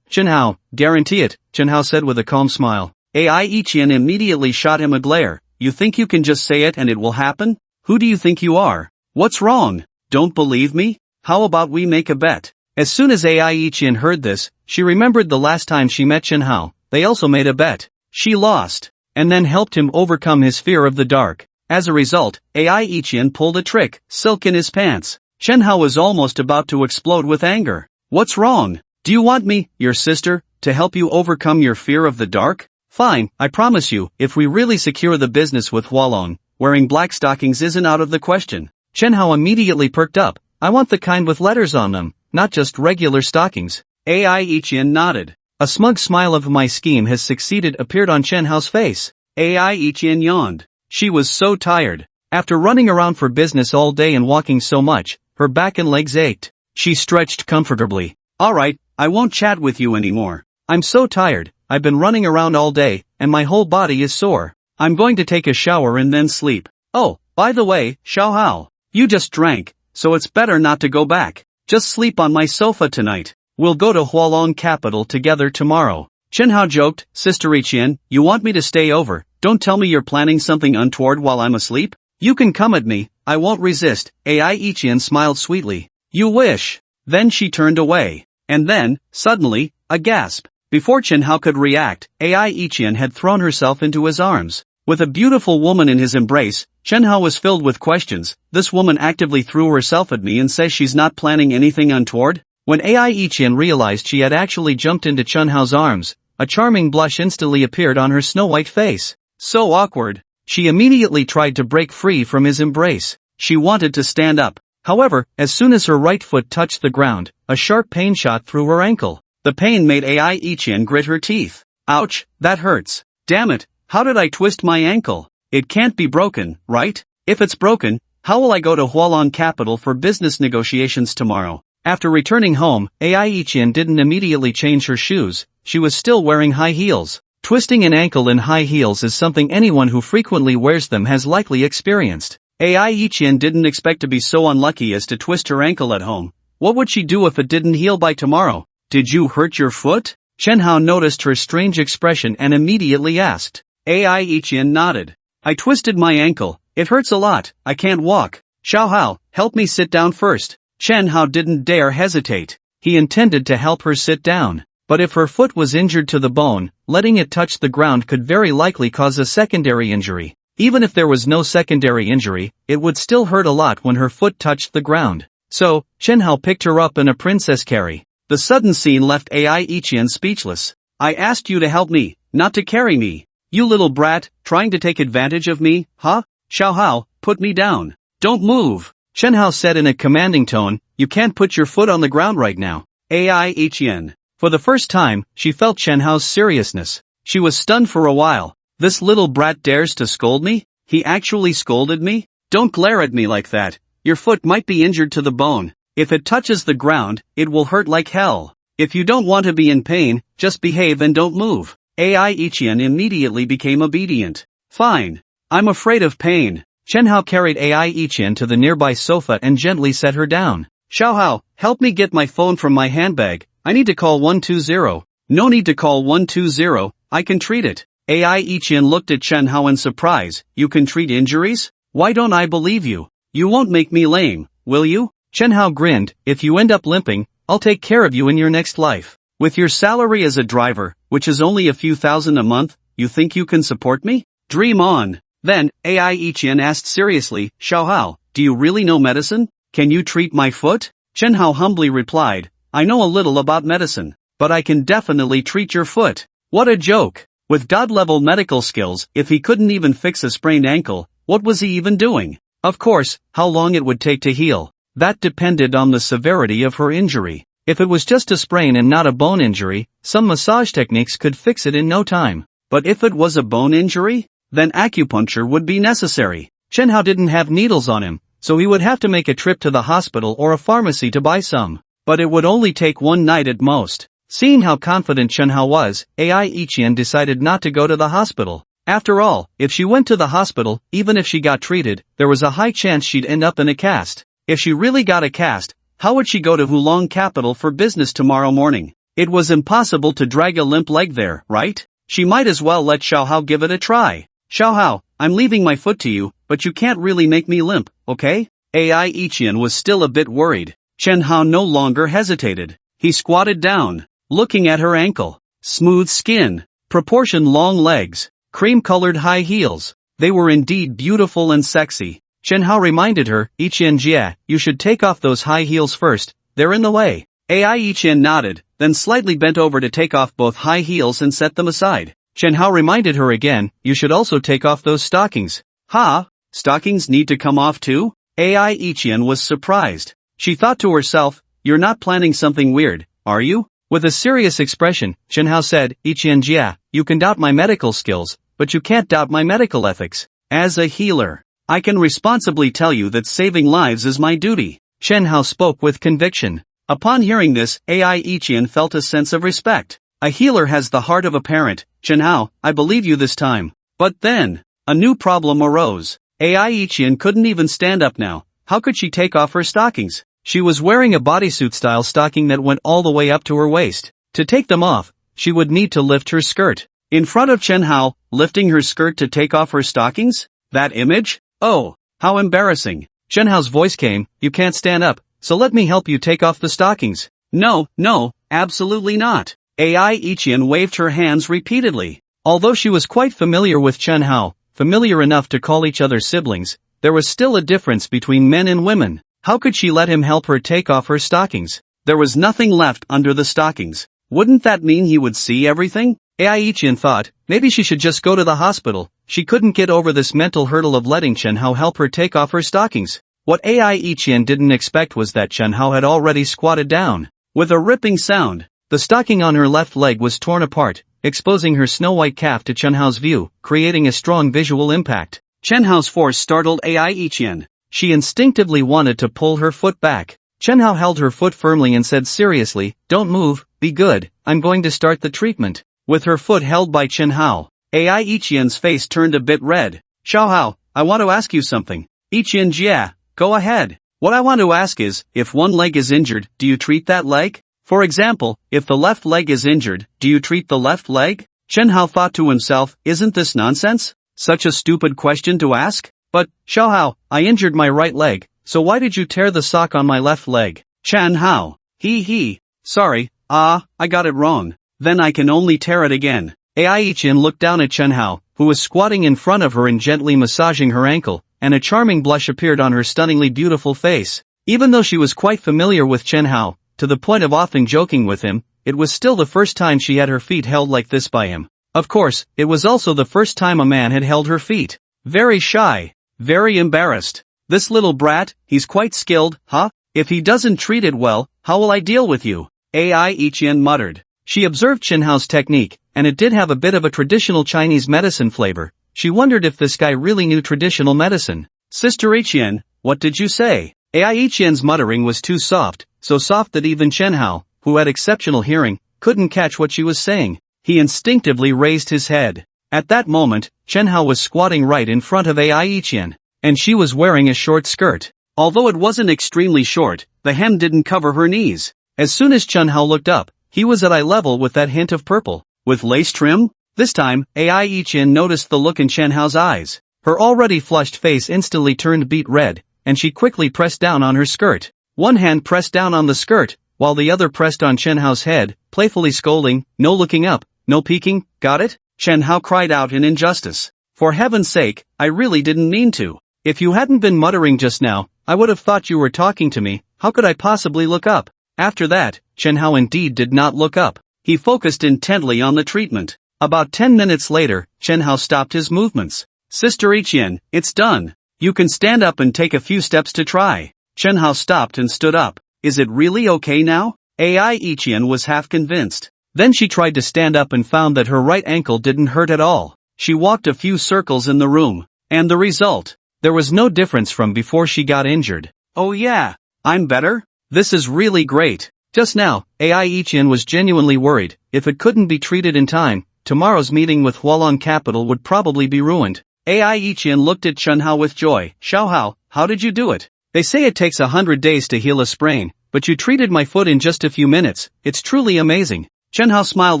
Zhenhao, guarantee it, Zhenhao said with a calm smile. Ai Ichian immediately shot him a glare. You think you can just say it and it will happen? Who do you think you are? What's wrong? Don't believe me? How about we make a bet? As soon as Ai Ichian heard this, she remembered the last time she met Zhenhao. They also made a bet. She lost, and then helped him overcome his fear of the dark. As a result, Ai Ichian pulled a trick, silk in his pants. Zhenhao was almost about to explode with anger. What's wrong? Do you want me, your sister, to help you overcome your fear of the dark? Fine, I promise you, if we really secure the business with Hualong, wearing black stockings isn't out of the question. Zhenhao immediately perked up. I want the kind with letters on them, not just regular stockings. Ai Ichian nodded. A smug smile of my scheme has succeeded appeared on Zhenhao's face. Ai Ichian yawned. She was so tired. After running around for business all day and walking so much, her back and legs ached. She stretched comfortably. Alright, I won't chat with you anymore. I'm so tired, I've been running around all day, and my whole body is sore. I'm going to take a shower and then sleep. Oh, by the way, Xiaohao, you just drank, so it's better not to go back. Just sleep on my sofa tonight. We'll go to Hualong Capital together tomorrow. Zhenhao joked, Sister Ichian, you want me to stay over? Don't tell me you're planning something untoward while I'm asleep? You can come at me, I won't resist. Ai Ichian smiled sweetly. You wish. Then she turned away. And then, suddenly, a gasp. Before Zhenhao could react, Ai Ichian had thrown herself into his arms. With a beautiful woman in his embrace, Zhenhao was filled with questions. This woman actively threw herself at me and says she's not planning anything untoward? When Ai Ichian realized she had actually jumped into Zhenhao's arms, a charming blush instantly appeared on her snow-white face. So awkward. She immediately tried to break free from his embrace. She wanted to stand up. However, as soon as her right foot touched the ground, a sharp pain shot through her ankle. The pain made Ai Ichian grit her teeth. Ouch, that hurts. Damn it, how did I twist my ankle? It can't be broken, right? If it's broken, how will I go to Hualong Capital for business negotiations tomorrow? After returning home, Ai Ichian didn't immediately change her shoes. She was still wearing high heels. Twisting an ankle in high heels is something anyone who frequently wears them has likely experienced. Ai Ichian didn't expect to be so unlucky as to twist her ankle at home. What would she do if it didn't heal by tomorrow? Did you hurt your foot? Zhenhao noticed her strange expression and immediately asked. Ai Ichian nodded. I twisted my ankle. It hurts a lot. I can't walk. Xiaohao, help me sit down first. Zhenhao didn't dare hesitate. He intended to help her sit down. But if her foot was injured to the bone, letting it touch the ground could very likely cause a secondary injury. Even if there was no secondary injury, it would still hurt a lot when her foot touched the ground. So, Chen Hao picked her up in a princess carry. The sudden scene left Ai Ichian speechless. I asked you to help me, not to carry me. You little brat, trying to take advantage of me, huh? Xiao Hao, put me down. Don't move. Chen Hao said in a commanding tone, you can't put your foot on the ground right now. Ai Ichian. For the first time, she felt Chen Hao's seriousness. She was stunned for a while. This little brat dares to scold me? He actually scolded me? Don't glare at me like that. Your foot might be injured to the bone. If it touches the ground, it will hurt like hell. If you don't want to be in pain, just behave and don't move. Ai Ichian immediately became obedient. Fine. I'm afraid of pain. Chen Hao carried Ai Ichian to the nearby sofa and gently set her down. Xiao Hao, help me get my phone from my handbag. I need to call 120. No need to call 120, I can treat it. Ai Ichian looked at Chen Hao in surprise. You can treat injuries? Why don't I believe you? You won't make me lame, will you? Chen Hao grinned, if you end up limping, I'll take care of you in your next life. With your salary as a driver, which is only a few thousand a month, you think you can support me? Dream on. Then, Ai Ichian asked seriously, Xiao Hao, do you really know medicine? Can you treat my foot? Chen Hao humbly replied, I know a little about medicine, but I can definitely treat your foot. What a joke. With god-level medical skills, if he couldn't even fix a sprained ankle, what was he even doing? Of course, how long it would take to heal. That depended on the severity of her injury. If it was just a sprain and not a bone injury, some massage techniques could fix it in no time. But if it was a bone injury, then acupuncture would be necessary. Chen Hao didn't have needles on him, so he would have to make a trip to the hospital or a pharmacy to buy some. But it would only take one night at most. Seeing how confident Chen Hao was, Ai Ichian decided not to go to the hospital. After all, if she went to the hospital, even if she got treated, there was a high chance she'd end up in a cast. If she really got a cast, how would she go to Hulong Capital for business tomorrow morning? It was impossible to drag a limp leg there, right? She might as well let Xiao Hao give it a try. Xiao Hao, I'm leaving my foot to you, but you can't really make me limp, okay? Ai Ichian was still a bit worried. Chen Hao no longer hesitated. He squatted down, looking at her ankle. Smooth skin, proportioned long legs, cream-colored high heels. They were indeed beautiful and sexy. Chen Hao reminded her, Ichian Jia, you should take off those high heels first, they're in the way. Ai Ichian nodded, then slightly bent over to take off both high heels and set them aside. Chen Hao reminded her again, you should also take off those stockings. Ha? Stockings need to come off too? Ai Ichian was surprised. She thought to herself, you're not planning something weird, are you? With a serious expression, Chen Hao said, Ichian Jia, you can doubt my medical skills, but you can't doubt my medical ethics. As a healer, I can responsibly tell you that saving lives is my duty. Chen Hao spoke with conviction. Upon hearing this, Ai Ichian felt a sense of respect. A healer has the heart of a parent. Chen Hao, I believe you this time. But then, a new problem arose. Ai Ichian couldn't even stand up now. How could she take off her stockings? She was wearing a bodysuit-style stocking that went all the way up to her waist. To take them off, she would need to lift her skirt. In front of Chen Hao, lifting her skirt to take off her stockings? That image? Oh, how embarrassing. Chen Hao's voice came, you can't stand up, so let me help you take off the stockings. No, absolutely not. Ai Ichian waved her hands repeatedly. Although she was quite familiar with Chen Hao, familiar enough to call each other siblings, there was still a difference between men and women. How could she let him help her take off her stockings? There was nothing left under the stockings. Wouldn't that mean he would see everything? Ai Ichian thought, maybe she should just go to the hospital. She couldn't get over this mental hurdle of letting Chen Hao help her take off her stockings. What Ai Ichian didn't expect was that Chen Hao had already squatted down. With a ripping sound, the stocking on her left leg was torn apart, exposing her snow-white calf to Chen Hao's view, creating a strong visual impact. Chen Hao's force startled Ai Ichian. She instinctively wanted to pull her foot back. Chen Hao held her foot firmly and said seriously, don't move, be good, I'm going to start the treatment. With her foot held by Chen Hao, Ai Ichian's face turned a bit red. Xiao Hao, I want to ask you something. Ichian Jia, go ahead. What I want to ask is, if one leg is injured, do you treat that leg? For example, if the left leg is injured, do you treat the left leg? Chen Hao thought to himself, isn't this nonsense? Such a stupid question to ask? But, Xiao Hao, I injured my right leg, so why did you tear the sock on my left leg? Chen Hao, he. Sorry, I got it wrong. Then I can only tear it again. Ai-chan looked down at Chen Hao, who was squatting in front of her and gently massaging her ankle, and a charming blush appeared on her stunningly beautiful face. Even though she was quite familiar with Chen Hao, to the point of often joking with him, it was still the first time she had her feet held like this by him. Of course, it was also the first time a man had held her feet. Very shy. Very embarrassed. This little brat, he's quite skilled, huh? If he doesn't treat it well, how will I deal with you? Ai-chan muttered. She observed Chen Hao's technique, and it did have a bit of a traditional Chinese medicine flavor. She wondered if this guy really knew traditional medicine. Sister Ichian, what did you say? Ai-chan's muttering was too soft, so soft that even Chen Hao, who had exceptional hearing, couldn't catch what she was saying. He instinctively raised his head. At that moment, Chen Hao was squatting right in front of Ai-chan, and she was wearing a short skirt. Although it wasn't extremely short, the hem didn't cover her knees. As soon as Chen Hao looked up, he was at eye level with that hint of purple. With lace trim? This time, Ai-chan noticed the look in Chen Hao's eyes. Her already flushed face instantly turned beet red, and she quickly pressed down on her skirt. One hand pressed down on the skirt, while the other pressed on Chen Hao's head, playfully scolding, "No looking up, no peeking, got it?" Chen Hao cried out in injustice. "For heaven's sake, I really didn't mean to. If you hadn't been muttering just now, I would have thought you were talking to me. How could I possibly look up?" After that, Chen Hao indeed did not look up. He focused intently on the treatment. About 10 minutes later, Chen Hao stopped his movements. "Sister Ichian, it's done. You can stand up and take a few steps to try." Chen Hao stopped and stood up. "Is it really okay now?" Ai-chan was half convinced. Then she tried to stand up and found that her right ankle didn't hurt at all. She walked a few circles in the room. And the result? There was no difference from before she got injured. "Oh yeah, I'm better? This is really great." Just now, Ai-chan was genuinely worried. If it couldn't be treated in time, tomorrow's meeting with Hualong Capital would probably be ruined. Ai-chan looked at Chen Hao with joy. "Xiao Hao, how did you do it? They say it takes 100 days to heal a sprain, but you treated my foot in just a few minutes. It's truly amazing." Chen Hao smiled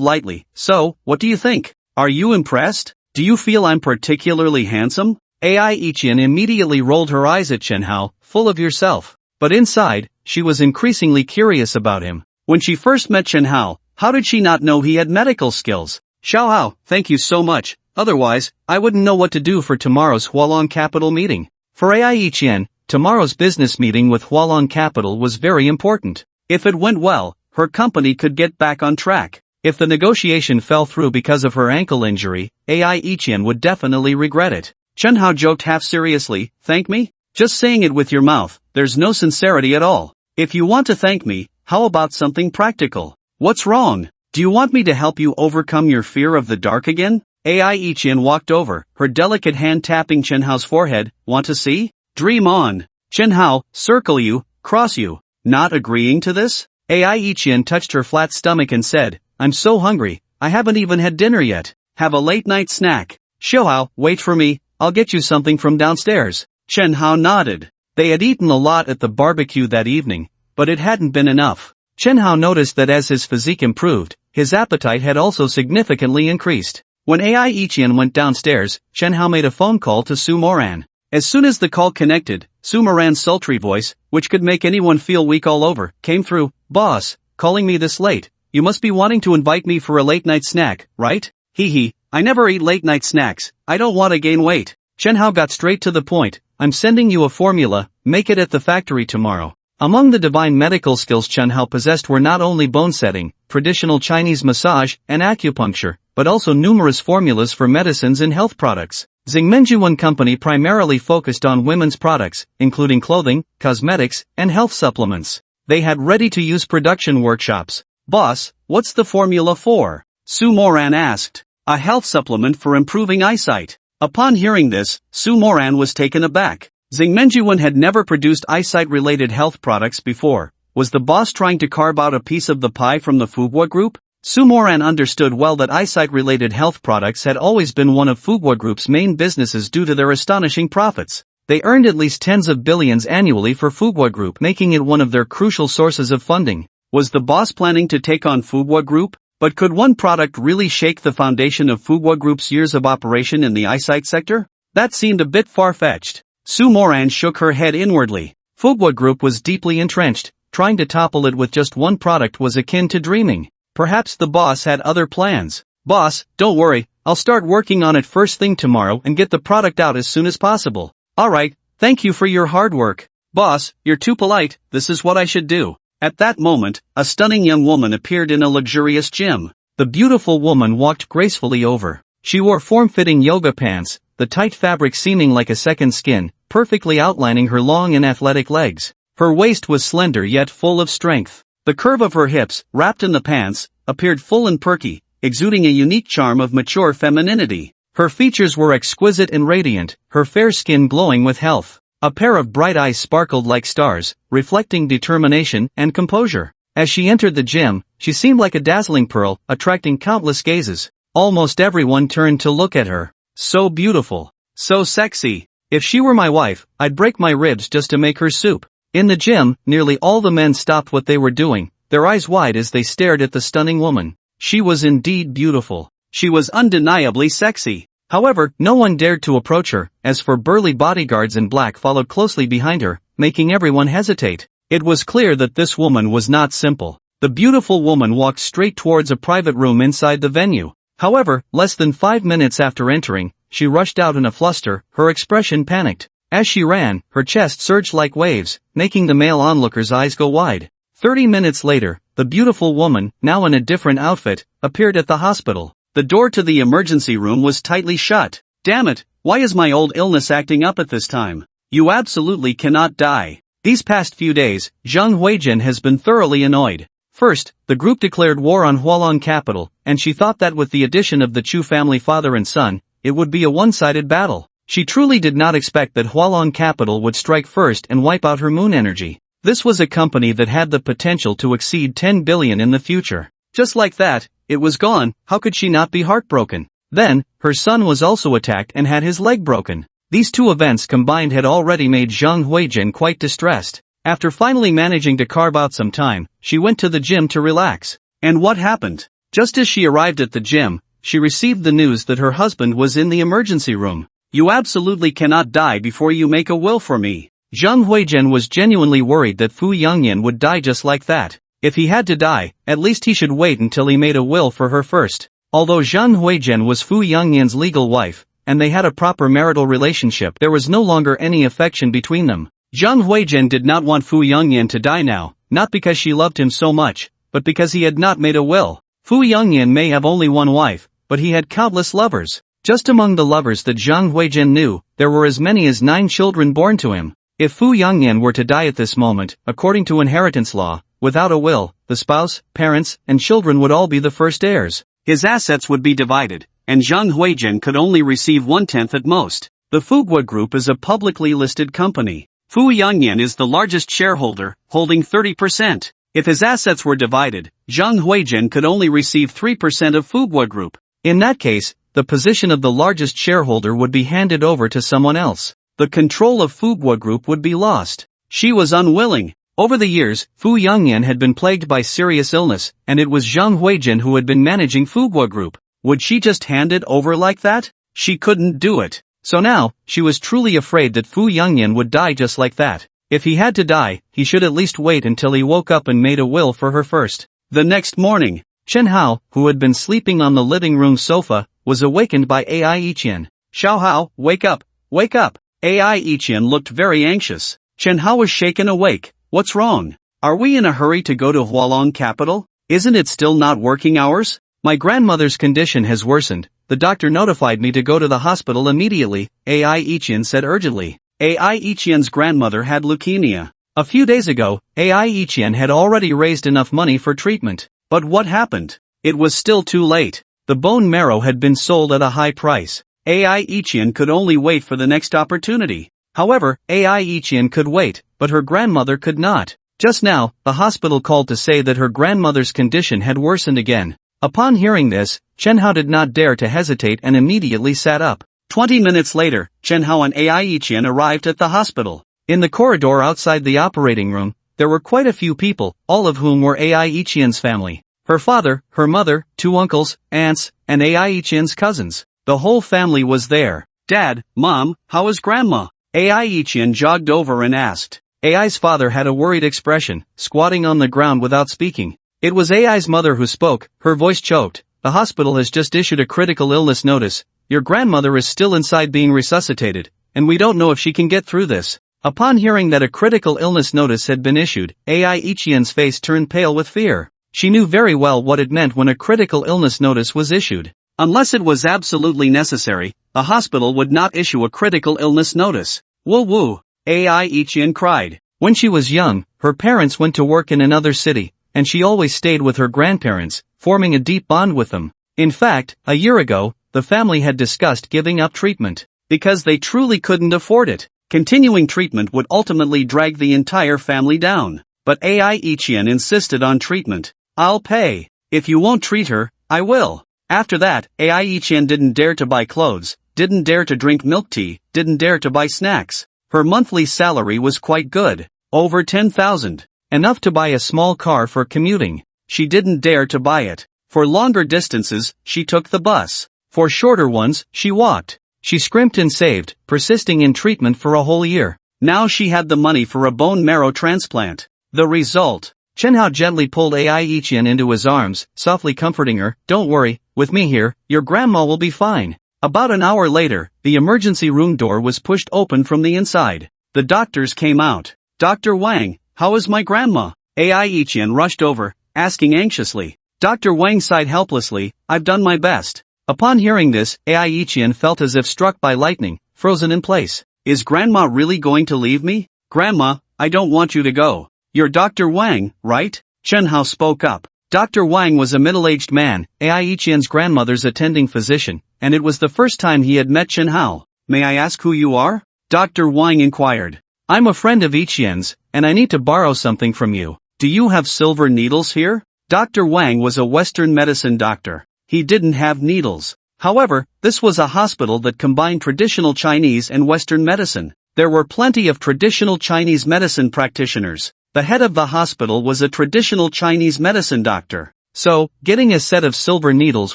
lightly. "So, what do you think? Are you impressed? Do you feel I'm particularly handsome?" Ai-chan immediately rolled her eyes at Chen Hao, full of yourself. But inside, she was increasingly curious about him. When she first met Chen Hao, how did she not know he had medical skills? "Xiao Hao, thank you so much. Otherwise, I wouldn't know what to do for tomorrow's Hualong Capital meeting." For Ai-chan, tomorrow's business meeting with Hualong Capital was very important. If it went well, her company could get back on track. If the negotiation fell through because of her ankle injury, Ai-chan would definitely regret it. Chen Hao joked half seriously, "Thank me? Just saying it with your mouth, there's no sincerity at all. If you want to thank me, how about something practical? What's wrong? Do you want me to help you overcome your fear of the dark again?" Ai-chan walked over, her delicate hand tapping Chen Hao's forehead. "Want to see? Dream on." Chen Hao, circle you, cross you. Not agreeing to this? Ai-chan touched her flat stomach and said, "I'm so hungry, I haven't even had dinner yet. Have a late night snack." "Xiao Hao, wait for me, I'll get you something from downstairs." Chen Hao nodded. They had eaten a lot at the barbecue that evening, but it hadn't been enough. Chen Hao noticed that as his physique improved, his appetite had also significantly increased. When Ai-chan went downstairs, Chen Hao made a phone call to Su Moran. As soon as the call connected, Su Moran's sultry voice, which could make anyone feel weak all over, came through. "Boss, calling me this late. You must be wanting to invite me for a late night snack, right?" "Hee, I never eat late night snacks, I don't want to gain weight." Chen Hao got straight to the point. "I'm sending you a formula, make it at the factory tomorrow." Among the divine medical skills Chen Hao possessed were not only bone setting, traditional Chinese massage, and acupuncture, but also numerous formulas for medicines and health products. Xingmenjuan Company primarily focused on women's products, including clothing, cosmetics, and health supplements. They had ready-to-use production workshops. "Boss, what's the formula for?" Su Moran asked. "A health supplement for improving eyesight." Upon hearing this, Su Moran was taken aback. Xingmenjuan had never produced eyesight-related health products before. Was the boss trying to carve out a piece of the pie from the Fuguo Group? Su Moran understood well that eyesight-related health products had always been one of Fuguo Group's main businesses due to their astonishing profits. They earned at least tens of billions annually for Fuguo Group, making it one of their crucial sources of funding. Was the boss planning to take on Fuguo Group? But could one product really shake the foundation of Fuguo Group's years of operation in the eyesight sector? That seemed a bit far-fetched. Su Moran shook her head inwardly. Fuguo Group was deeply entrenched, trying to topple it with just one product was akin to dreaming. Perhaps the boss had other plans. Boss, don't worry, I'll start working on it first thing tomorrow and get the product out as soon as possible. Alright, thank you for your hard work. Boss, you're too polite, this is what I should do. At that moment, a stunning young woman appeared in a luxurious gym. The beautiful woman walked gracefully over. She wore form-fitting yoga pants, the tight fabric seeming like a second skin, perfectly outlining her long and athletic legs. Her waist was slender yet full of strength. The curve of her hips, wrapped in the pants, appeared full and perky, exuding a unique charm of mature femininity. Her features were exquisite and radiant, her fair skin glowing with health. A pair of bright eyes sparkled like stars, reflecting determination and composure. As she entered the gym, she seemed like a dazzling pearl, attracting countless gazes. Almost everyone turned to look at her. So beautiful. So sexy. If she were my wife, I'd break my ribs just to make her soup. In the gym, nearly all the men stopped what they were doing, their eyes wide as they stared at the stunning woman. She was indeed beautiful. She was undeniably sexy. However, no one dared to approach her, as for burly bodyguards in black followed closely behind her, making everyone hesitate. It was clear that this woman was not simple. The beautiful woman walked straight towards a private room inside the venue. However, less than 5 minutes after entering, she rushed out in a fluster, her expression panicked. As she ran, her chest surged like waves, making the male onlookers' eyes go wide. 30 minutes later, the beautiful woman, now in a different outfit, appeared at the hospital. The door to the emergency room was tightly shut. Damn it, why is my old illness acting up at this time? You absolutely cannot die. These past few days, Zhang Huijin has been thoroughly annoyed. First, the group declared war on Hualong capital, and she thought that with the addition of the Chu family father and son, it would be a one-sided battle. She truly did not expect that Hualong capital would strike first and wipe out her moon energy. This was a company that had the potential to exceed 10 billion in the future. Just like that, it was gone. How could she not be heartbroken? Then, her son was also attacked and had his leg broken. These two events combined had already made Zhang Huijin quite distressed. After finally managing to carve out some time, she went to the gym to relax. And what happened? Just as she arrived at the gym, she received the news that her husband was in the emergency room. You absolutely cannot die before you make a will for me. Zhang Huijin was genuinely worried that Fu Yongyan would die just like that. If he had to die, at least he should wait until he made a will for her first. Although Zhang Huijin was Fu Yongyan's legal wife, and they had a proper marital relationship, there was no longer any affection between them. Zhang Huijin did not want Fu Yongyan to die now, not because she loved him so much, but because he had not made a will. Fu Yongyan may have only one wife, but he had countless lovers. Just among the lovers that Zhang Huijin knew, there were as many as 9 children born to him. If Fu Yongyan were to die at this moment, according to inheritance law, without a will, the spouse, parents, and children would all be the first heirs. His assets would be divided, and Zhang Huijin could only receive 1/10 at most. The Fugwa Group is a publicly listed company. Fu Yongyan is the largest shareholder, holding 30%. If his assets were divided, Zhang Huijin could only receive 3% of Fugwa Group. In that case, the position of the largest shareholder would be handed over to someone else. The control of Fugwa Group would be lost. She was unwilling. Over the years, Fu Yongyan had been plagued by serious illness, and it was Zhang Huijin who had been managing Fugwa Group. Would she just hand it over like that? She couldn't do it. So now, she was truly afraid that Fu Yongyan would die just like that. If he had to die, he should at least wait until he woke up and made a will for her first. The next morning, Chen Hao, who had been sleeping on the living room sofa, was awakened by Ai Iqian. Xiao Hao, wake up, wake up. Ai Iqian looked very anxious. Chen Hao was shaken awake. What's wrong? Are we in a hurry to go to Hualong capital? Isn't it still not working hours? My grandmother's condition has worsened. The doctor notified me to go to the hospital immediately, Ai Iqian said urgently. Ai Iqian's grandmother had leukemia. A few days ago, Ai Iqian had already raised enough money for treatment. But what happened? It was still too late. The bone marrow had been sold at a high price. Ai Iqian could only wait for the next opportunity. However, Ai Iqian could wait, but her grandmother could not. Just now, the hospital called to say that her grandmother's condition had worsened again. Upon hearing this, Chen Hao did not dare to hesitate and immediately sat up. 20 minutes later, Chen Hao and Ai Iqian arrived at the hospital. In the corridor outside the operating room, there were quite a few people, all of whom were Ai Iqian's family. Her father, her mother, 2 uncles, aunts, and Ai Iqian's cousins. The whole family was there. Dad, Mom, how is Grandma? Ai Iqian jogged over and asked. AI's father had a worried expression, squatting on the ground without speaking. It was AI's mother who spoke, her voice choked. The hospital has just issued a critical illness notice. Your grandmother is still inside being resuscitated, and we don't know if she can get through this. Upon hearing that a critical illness notice had been issued, AI Ichien's face turned pale with fear. She knew very well what it meant when a critical illness notice was issued. Unless it was absolutely necessary, the hospital would not issue a critical illness notice. Woo woo, AI Ichien cried. When she was young, her parents went to work in another city, and she always stayed with her grandparents, forming a deep bond with them. In fact, a year ago, the family had discussed giving up treatment, because they truly couldn't afford it. Continuing treatment would ultimately drag the entire family down. But AI Ichien insisted on treatment. I'll pay. If you won't treat her, I will. After that, AI Ichien didn't dare to buy clothes, didn't dare to drink milk tea, didn't dare to buy snacks. Her monthly salary was quite good. Over 10,000. Enough to buy a small car for commuting. She didn't dare to buy it. For longer distances, she took the bus. For shorter ones, she walked. She scrimped and saved, persisting in treatment for a whole year. Now she had the money for a bone marrow transplant. The result. Chenhao gently pulled AI Ichien into his arms, softly comforting her. Don't worry, with me here, your grandma will be fine. About an hour later, the emergency room door was pushed open from the inside. The doctors came out. Dr. Wang, how is my grandma? AI Ichien rushed over, asking anxiously. Dr. Wang sighed helplessly. I've done my best. Upon hearing this, AI Ichien felt as if struck by lightning, frozen in place. Is grandma really going to leave me? Grandma, I don't want you to go. You're Dr. Wang, right? Chenhao spoke up. Dr. Wang was a middle-aged man, AI Ichien's grandmother's attending physician, and it was the first time he had met Chenhao. May I ask who you are? Dr. Wang inquired. I'm a friend of Ichien's, and I need to borrow something from you. Do you have silver needles here? Dr. Wang was a Western medicine doctor. He didn't have needles. However, this was a hospital that combined traditional Chinese and Western medicine. There were plenty of traditional Chinese medicine practitioners. The head of the hospital was a traditional Chinese medicine doctor. So, getting a set of silver needles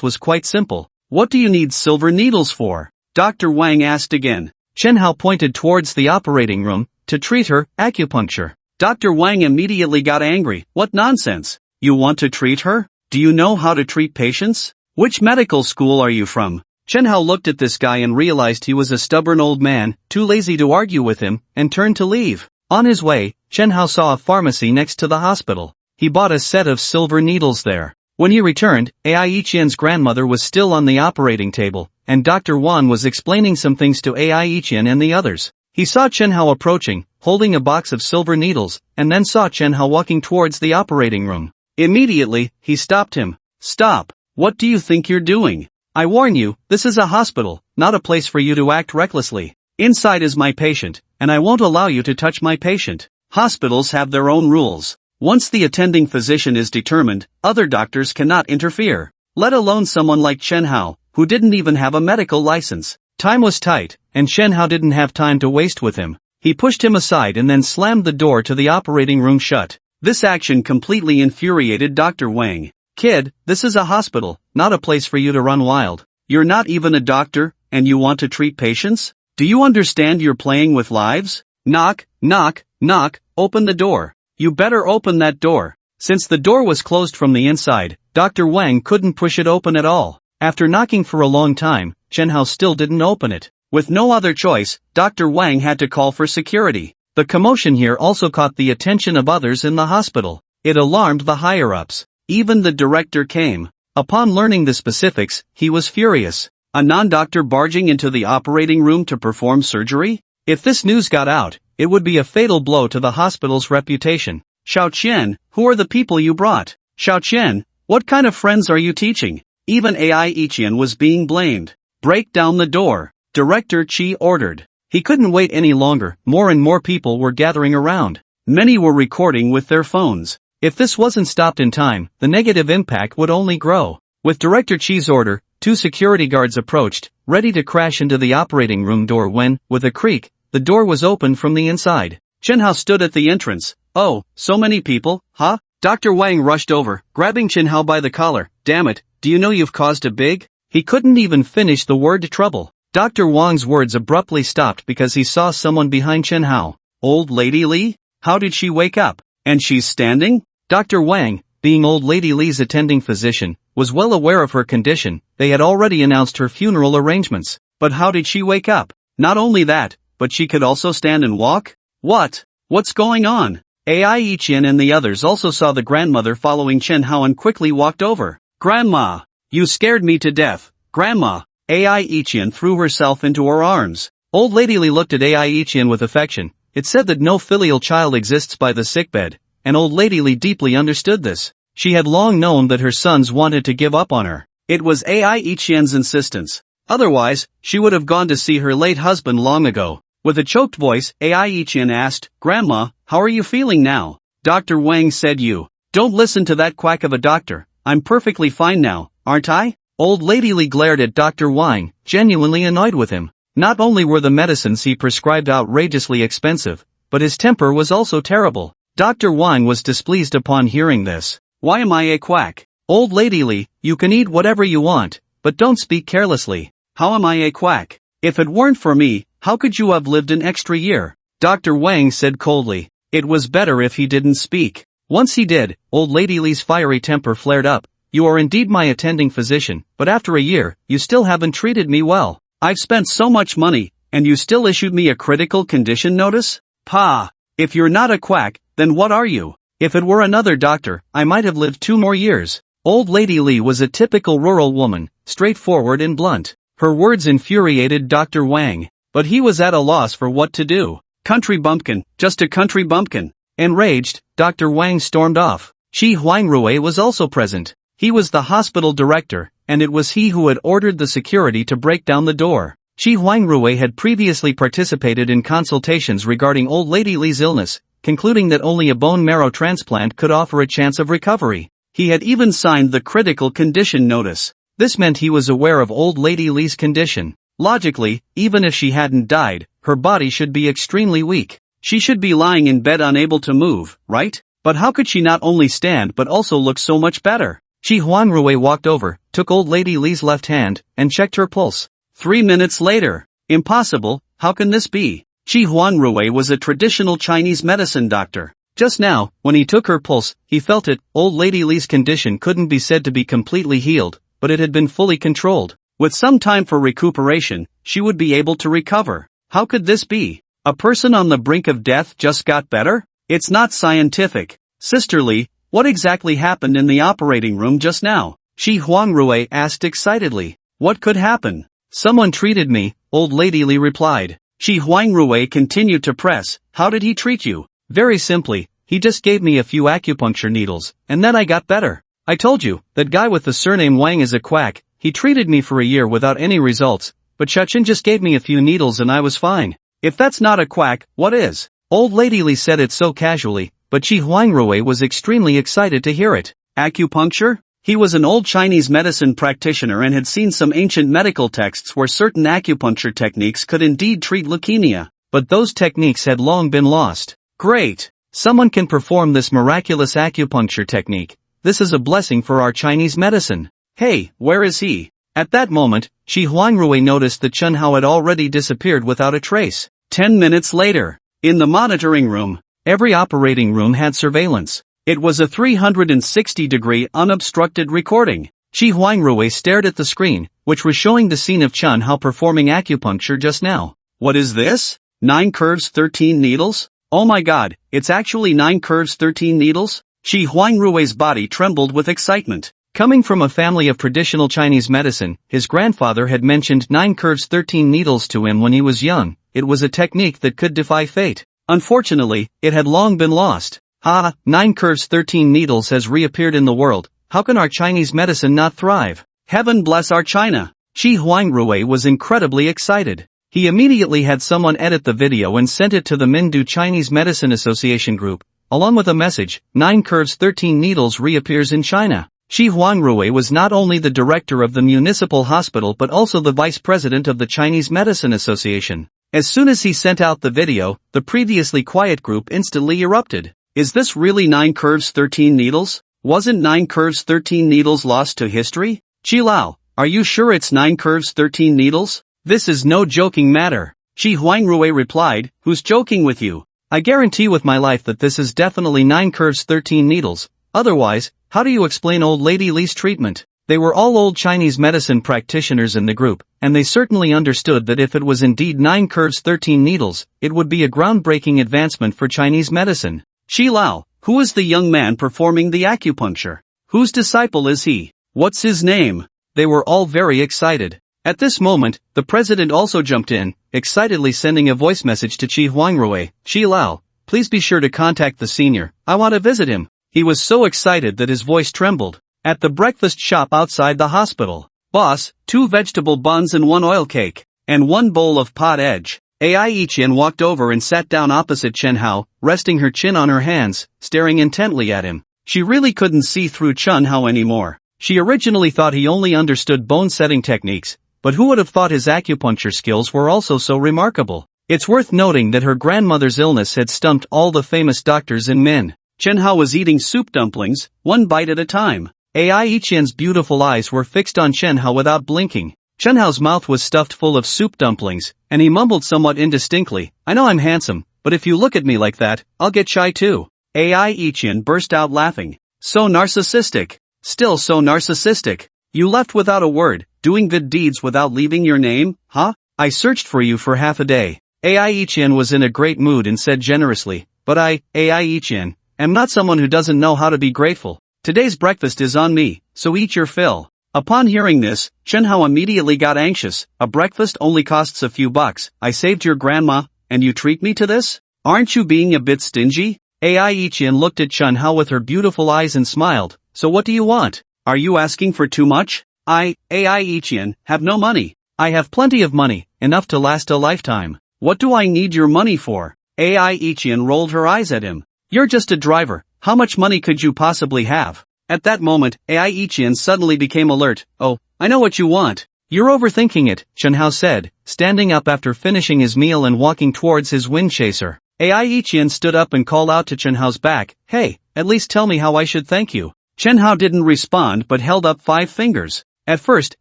was quite simple. What do you need silver needles for? Dr. Wang asked again. Chenhao pointed towards the operating room. To treat her, acupuncture. Dr. Wang immediately got angry. What nonsense? You want to treat her? Do you know how to treat patients? Which medical school are you from? Chenhao looked at this guy and realized he was a stubborn old man, too lazy to argue with him, and turned to leave. On his way, Chenhao saw a pharmacy next to the hospital. He bought a set of silver needles there. When he returned, AI Ichien's grandmother was still on the operating table, and Dr. Wan was explaining some things to AI Ichien and the others. He saw Chenhao approaching, holding a box of silver needles, and then saw Chenhao walking towards the operating room. Immediately, he stopped him. Stop. What do you think you're doing? I warn you, this is a hospital, not a place for you to act recklessly. Inside is my patient, and I won't allow you to touch my patient. Hospitals have their own rules. Once the attending physician is determined, other doctors cannot interfere. Let alone someone like Chenhao, who didn't even have a medical license. Time was tight, and Chenhao didn't have time to waste with him. He pushed him aside and then slammed the door to the operating room shut. This action completely infuriated Dr. Wang. Kid, this is a hospital, not a place for you to run wild. You're not even a doctor, and you want to treat patients? Do you understand you're playing with lives? Knock, knock, knock, open the door. You better open that door. Since the door was closed from the inside, Dr. Wang couldn't push it open at all. After knocking for a long time, Chenhao still didn't open it. With no other choice, Dr. Wang had to call for security. The commotion here also caught the attention of others in the hospital. It alarmed the higher-ups. Even the director came. Upon learning the specifics, he was furious. A non-doctor barging into the operating room to perform surgery? If this news got out, it would be a fatal blow to the hospital's reputation. Xiao Qian, who are the people you brought? Xiao Qian, what kind of friends are you teaching? Even AI Ichian was being blamed. Break down the door, Director Qi ordered. He couldn't wait any longer. More and more people were gathering around. Many were recording with their phones. If this wasn't stopped in time, the negative impact would only grow. With Director Qi's order, 2 security guards approached, ready to crash into the operating room door when, with a creak, the door was opened from the inside. Chenhao stood at the entrance. Oh, so many people, huh? Dr. Wang rushed over, grabbing Chenhao by the collar. Damn it, do you know you've caused a big? He couldn't even finish the word trouble. Dr. Wang's words abruptly stopped because he saw someone behind Chenhao. Old Lady Li? How did she wake up? And she's standing? Dr. Wang, being old lady Li's attending physician, was well aware of her condition. They had already announced her funeral arrangements. But how did she wake up? Not only that, but she could also stand and walk? What? What's going on? Ai Chen and the others also saw the grandmother following Chen Hao and quickly walked over. Grandma! You scared me to death, Grandma! Ai Chen threw herself into her arms. Old lady Li looked at Ai Chen with affection. It said that no filial child exists by the sickbed, and old lady Li deeply understood this. She had long known that her sons wanted to give up on her. It was Ai Chen's insistence. Otherwise, she would have gone to see her late husband long ago. With a choked voice, Ai Chen asked, Grandma, how are you feeling now? Dr. Wang said you. Don't listen to that quack of a doctor. I'm perfectly fine now, aren't I? Old lady Li glared at Dr. Wang, genuinely annoyed with him. Not only were the medicines he prescribed outrageously expensive, but his temper was also terrible. Dr. Wang was displeased upon hearing this. Why am I a quack? Old lady Li, you can eat whatever you want, but don't speak carelessly. How am I a quack? If it weren't for me, how could you have lived an extra year? Dr. Wang said coldly. It was better if he didn't speak. Once he did, old lady Li's fiery temper flared up. You are indeed my attending physician, but after a year, you still haven't treated me well. I've spent so much money, and you still issued me a critical condition notice? Pa! If you're not a quack, then what are you? If it were another doctor, I might have lived 2 more years. Old lady Li was a typical rural woman, straightforward and blunt. Her words infuriated Dr. Wang, but he was at a loss for what to do. Country bumpkin, just a country bumpkin. Enraged, Dr. Wang stormed off. Shi Huangrui was also present. He was the hospital director, and it was he who had ordered the security to break down the door. Shi Huangrui had previously participated in consultations regarding old lady Li's illness, concluding that only a bone marrow transplant could offer a chance of recovery. He had even signed the critical condition notice. This meant he was aware of old lady Li's condition. Logically, even if she hadn't died, her body should be extremely weak. She should be lying in bed unable to move, right? But how could she not only stand but also look so much better? Shi Huangrui walked over, took old lady Li's left hand, and checked her pulse. 3 minutes later. Impossible, how can this be? Shi Huangrui was a traditional Chinese medicine doctor. Just now, when he took her pulse, he felt it. Old lady Li's condition couldn't be said to be completely healed, but it had been fully controlled. With some time for recuperation, she would be able to recover. How could this be? A person on the brink of death just got better? It's not scientific. Sister Li, what exactly happened in the operating room just now? Shi Huangrui asked excitedly. What could happen? Someone treated me, old lady Li replied. Shi Huangrui continued to press. How did he treat you? Very simply, he just gave me a few acupuncture needles, and then I got better. I told you, that guy with the surname Wang is a quack. He treated me for a year without any results, but Chachin just gave me a few needles and I was fine. If that's not a quack, what is? Old lady Li said it so casually, but Shi Huangrui was extremely excited to hear it. Acupuncture? He was an old Chinese medicine practitioner and had seen some ancient medical texts where certain acupuncture techniques could indeed treat leukemia, but those techniques had long been lost. Great! Someone can perform this miraculous acupuncture technique. This is a blessing for our Chinese medicine. Hey, where is he? At that moment, Shi Huangrui noticed that Chen Hao had already disappeared without a trace. 10 minutes later. In the monitoring room. Every operating room had surveillance. It was a 360-degree unobstructed recording. Shi Huangrui stared at the screen, which was showing the scene of Chen Hao performing acupuncture just now. What is this? 9 curves 13 needles? Oh my god, it's actually 9 curves 13 needles? Shi Huangrui's body trembled with excitement. Coming from a family of traditional Chinese medicine, his grandfather had mentioned 9 curves 13 needles to him when he was young. It was a technique that could defy fate. Unfortunately, it had long been lost. 9 curves 13 needles has reappeared in the world. How can our Chinese medicine not thrive? Heaven bless our China. Shi Huangrui was incredibly excited. He immediately had someone edit the video and sent it to the Mindu Chinese Medicine Association group, along with a message, 9 curves 13 needles reappears in China. Shi Huangrui was not only the director of the municipal hospital but also the vice president of the Chinese Medicine Association. As soon as he sent out the video, the previously quiet group instantly erupted. Is this really 9 curves 13 needles? Wasn't 9 curves 13 needles lost to history? Qi Lao, are you sure it's 9 curves 13 needles? This is no joking matter. Shi Huangrui replied, who's joking with you? I guarantee with my life that this is definitely 9 curves 13 needles. Otherwise, how do you explain old lady Lee's treatment? They were all old Chinese medicine practitioners in the group, and they certainly understood that if it was indeed 9 curves 13 needles, it would be a groundbreaking advancement for Chinese medicine. Xi Lao, who is the young man performing the acupuncture? Whose disciple is he? What's his name? They were all very excited. At this moment, the president also jumped in, excitedly sending a voice message to Qi Huangrui. Xi Lao, please be sure to contact the senior, I want to visit him. He was so excited that his voice trembled. At the breakfast shop outside the hospital. Boss, 2 vegetable buns and 1 oil cake, and 1 bowl of pot edge. Ai Yiqian walked over and sat down opposite Chen Hao, resting her chin on her hands, staring intently at him. She really couldn't see through Chen Hao anymore. She originally thought he only understood bone-setting techniques, but who would have thought his acupuncture skills were also so remarkable? It's worth noting that her grandmother's illness had stumped all the famous doctors in Min. Chen Hao was eating soup dumplings, 1 bite at a time. Ai Yiqian's beautiful eyes were fixed on Chen Hao without blinking. Chen Hao's mouth was stuffed full of soup dumplings, and he mumbled somewhat indistinctly, I know I'm handsome, but if you look at me like that, I'll get shy too. Ai Yiqian burst out laughing. So narcissistic. Still so narcissistic. You left without a word, doing good deeds without leaving your name, huh? I searched for you for half a day. Ai Yiqian was in a great mood and said generously, but Ai Yiqian, am not someone who doesn't know how to be grateful. Today's breakfast is on me, so eat your fill. Upon hearing this, Chen Hao immediately got anxious. A breakfast only costs a few bucks. I saved your grandma, and you treat me to this? Aren't you being a bit stingy? Ai Yiqian looked at Chen Hao with her beautiful eyes and smiled. So what do you want? Are you asking for too much? Ai Yiqian, have no money. I have plenty of money, enough to last a lifetime. What do I need your money for? Ai Yiqian rolled her eyes at him. You're just a driver. How much money could you possibly have? At that moment, Ai Yiqian suddenly became alert. Oh, I know what you want. You're overthinking it, Chen Hao said, standing up after finishing his meal and walking towards his wind chaser. Ai Yiqian stood up and called out to Chen Hao's back, hey, at least tell me how I should thank you. Chen Hao didn't respond but held up 5 fingers. At first,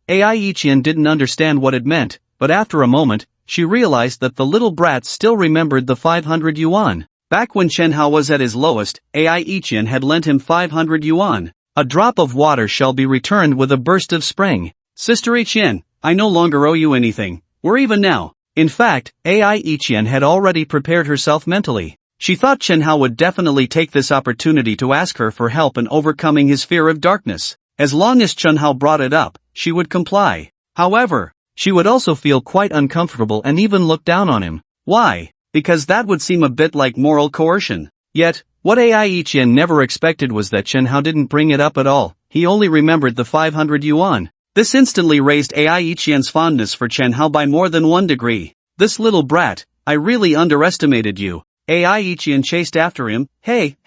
Ai Yiqian didn't understand what it meant, but after a moment, she realized that the little brat still remembered the 500 yuan. Back when Chen Hao was at his lowest, Ai Yiqian had lent him 500 yuan. A drop of water shall be returned with a burst of spring. Sister Yiqian, I no longer owe you anything. We're even now. In fact, Ai Yiqian had already prepared herself mentally. She thought Chen Hao would definitely take this opportunity to ask her for help in overcoming his fear of darkness. As long as Chen Hao brought it up, she would comply. However, she would also feel quite uncomfortable and even look down on him. Why? Because that would seem a bit like moral coercion. Yet, what Ai Yiqian never expected was that Chen Hao didn't bring it up at all. He only remembered the 500 yuan. This instantly raised Ai Yiqian's fondness for Chen Hao by more than 1 degree. This little brat, I really underestimated you. Ai Yiqian chased after him. Hey,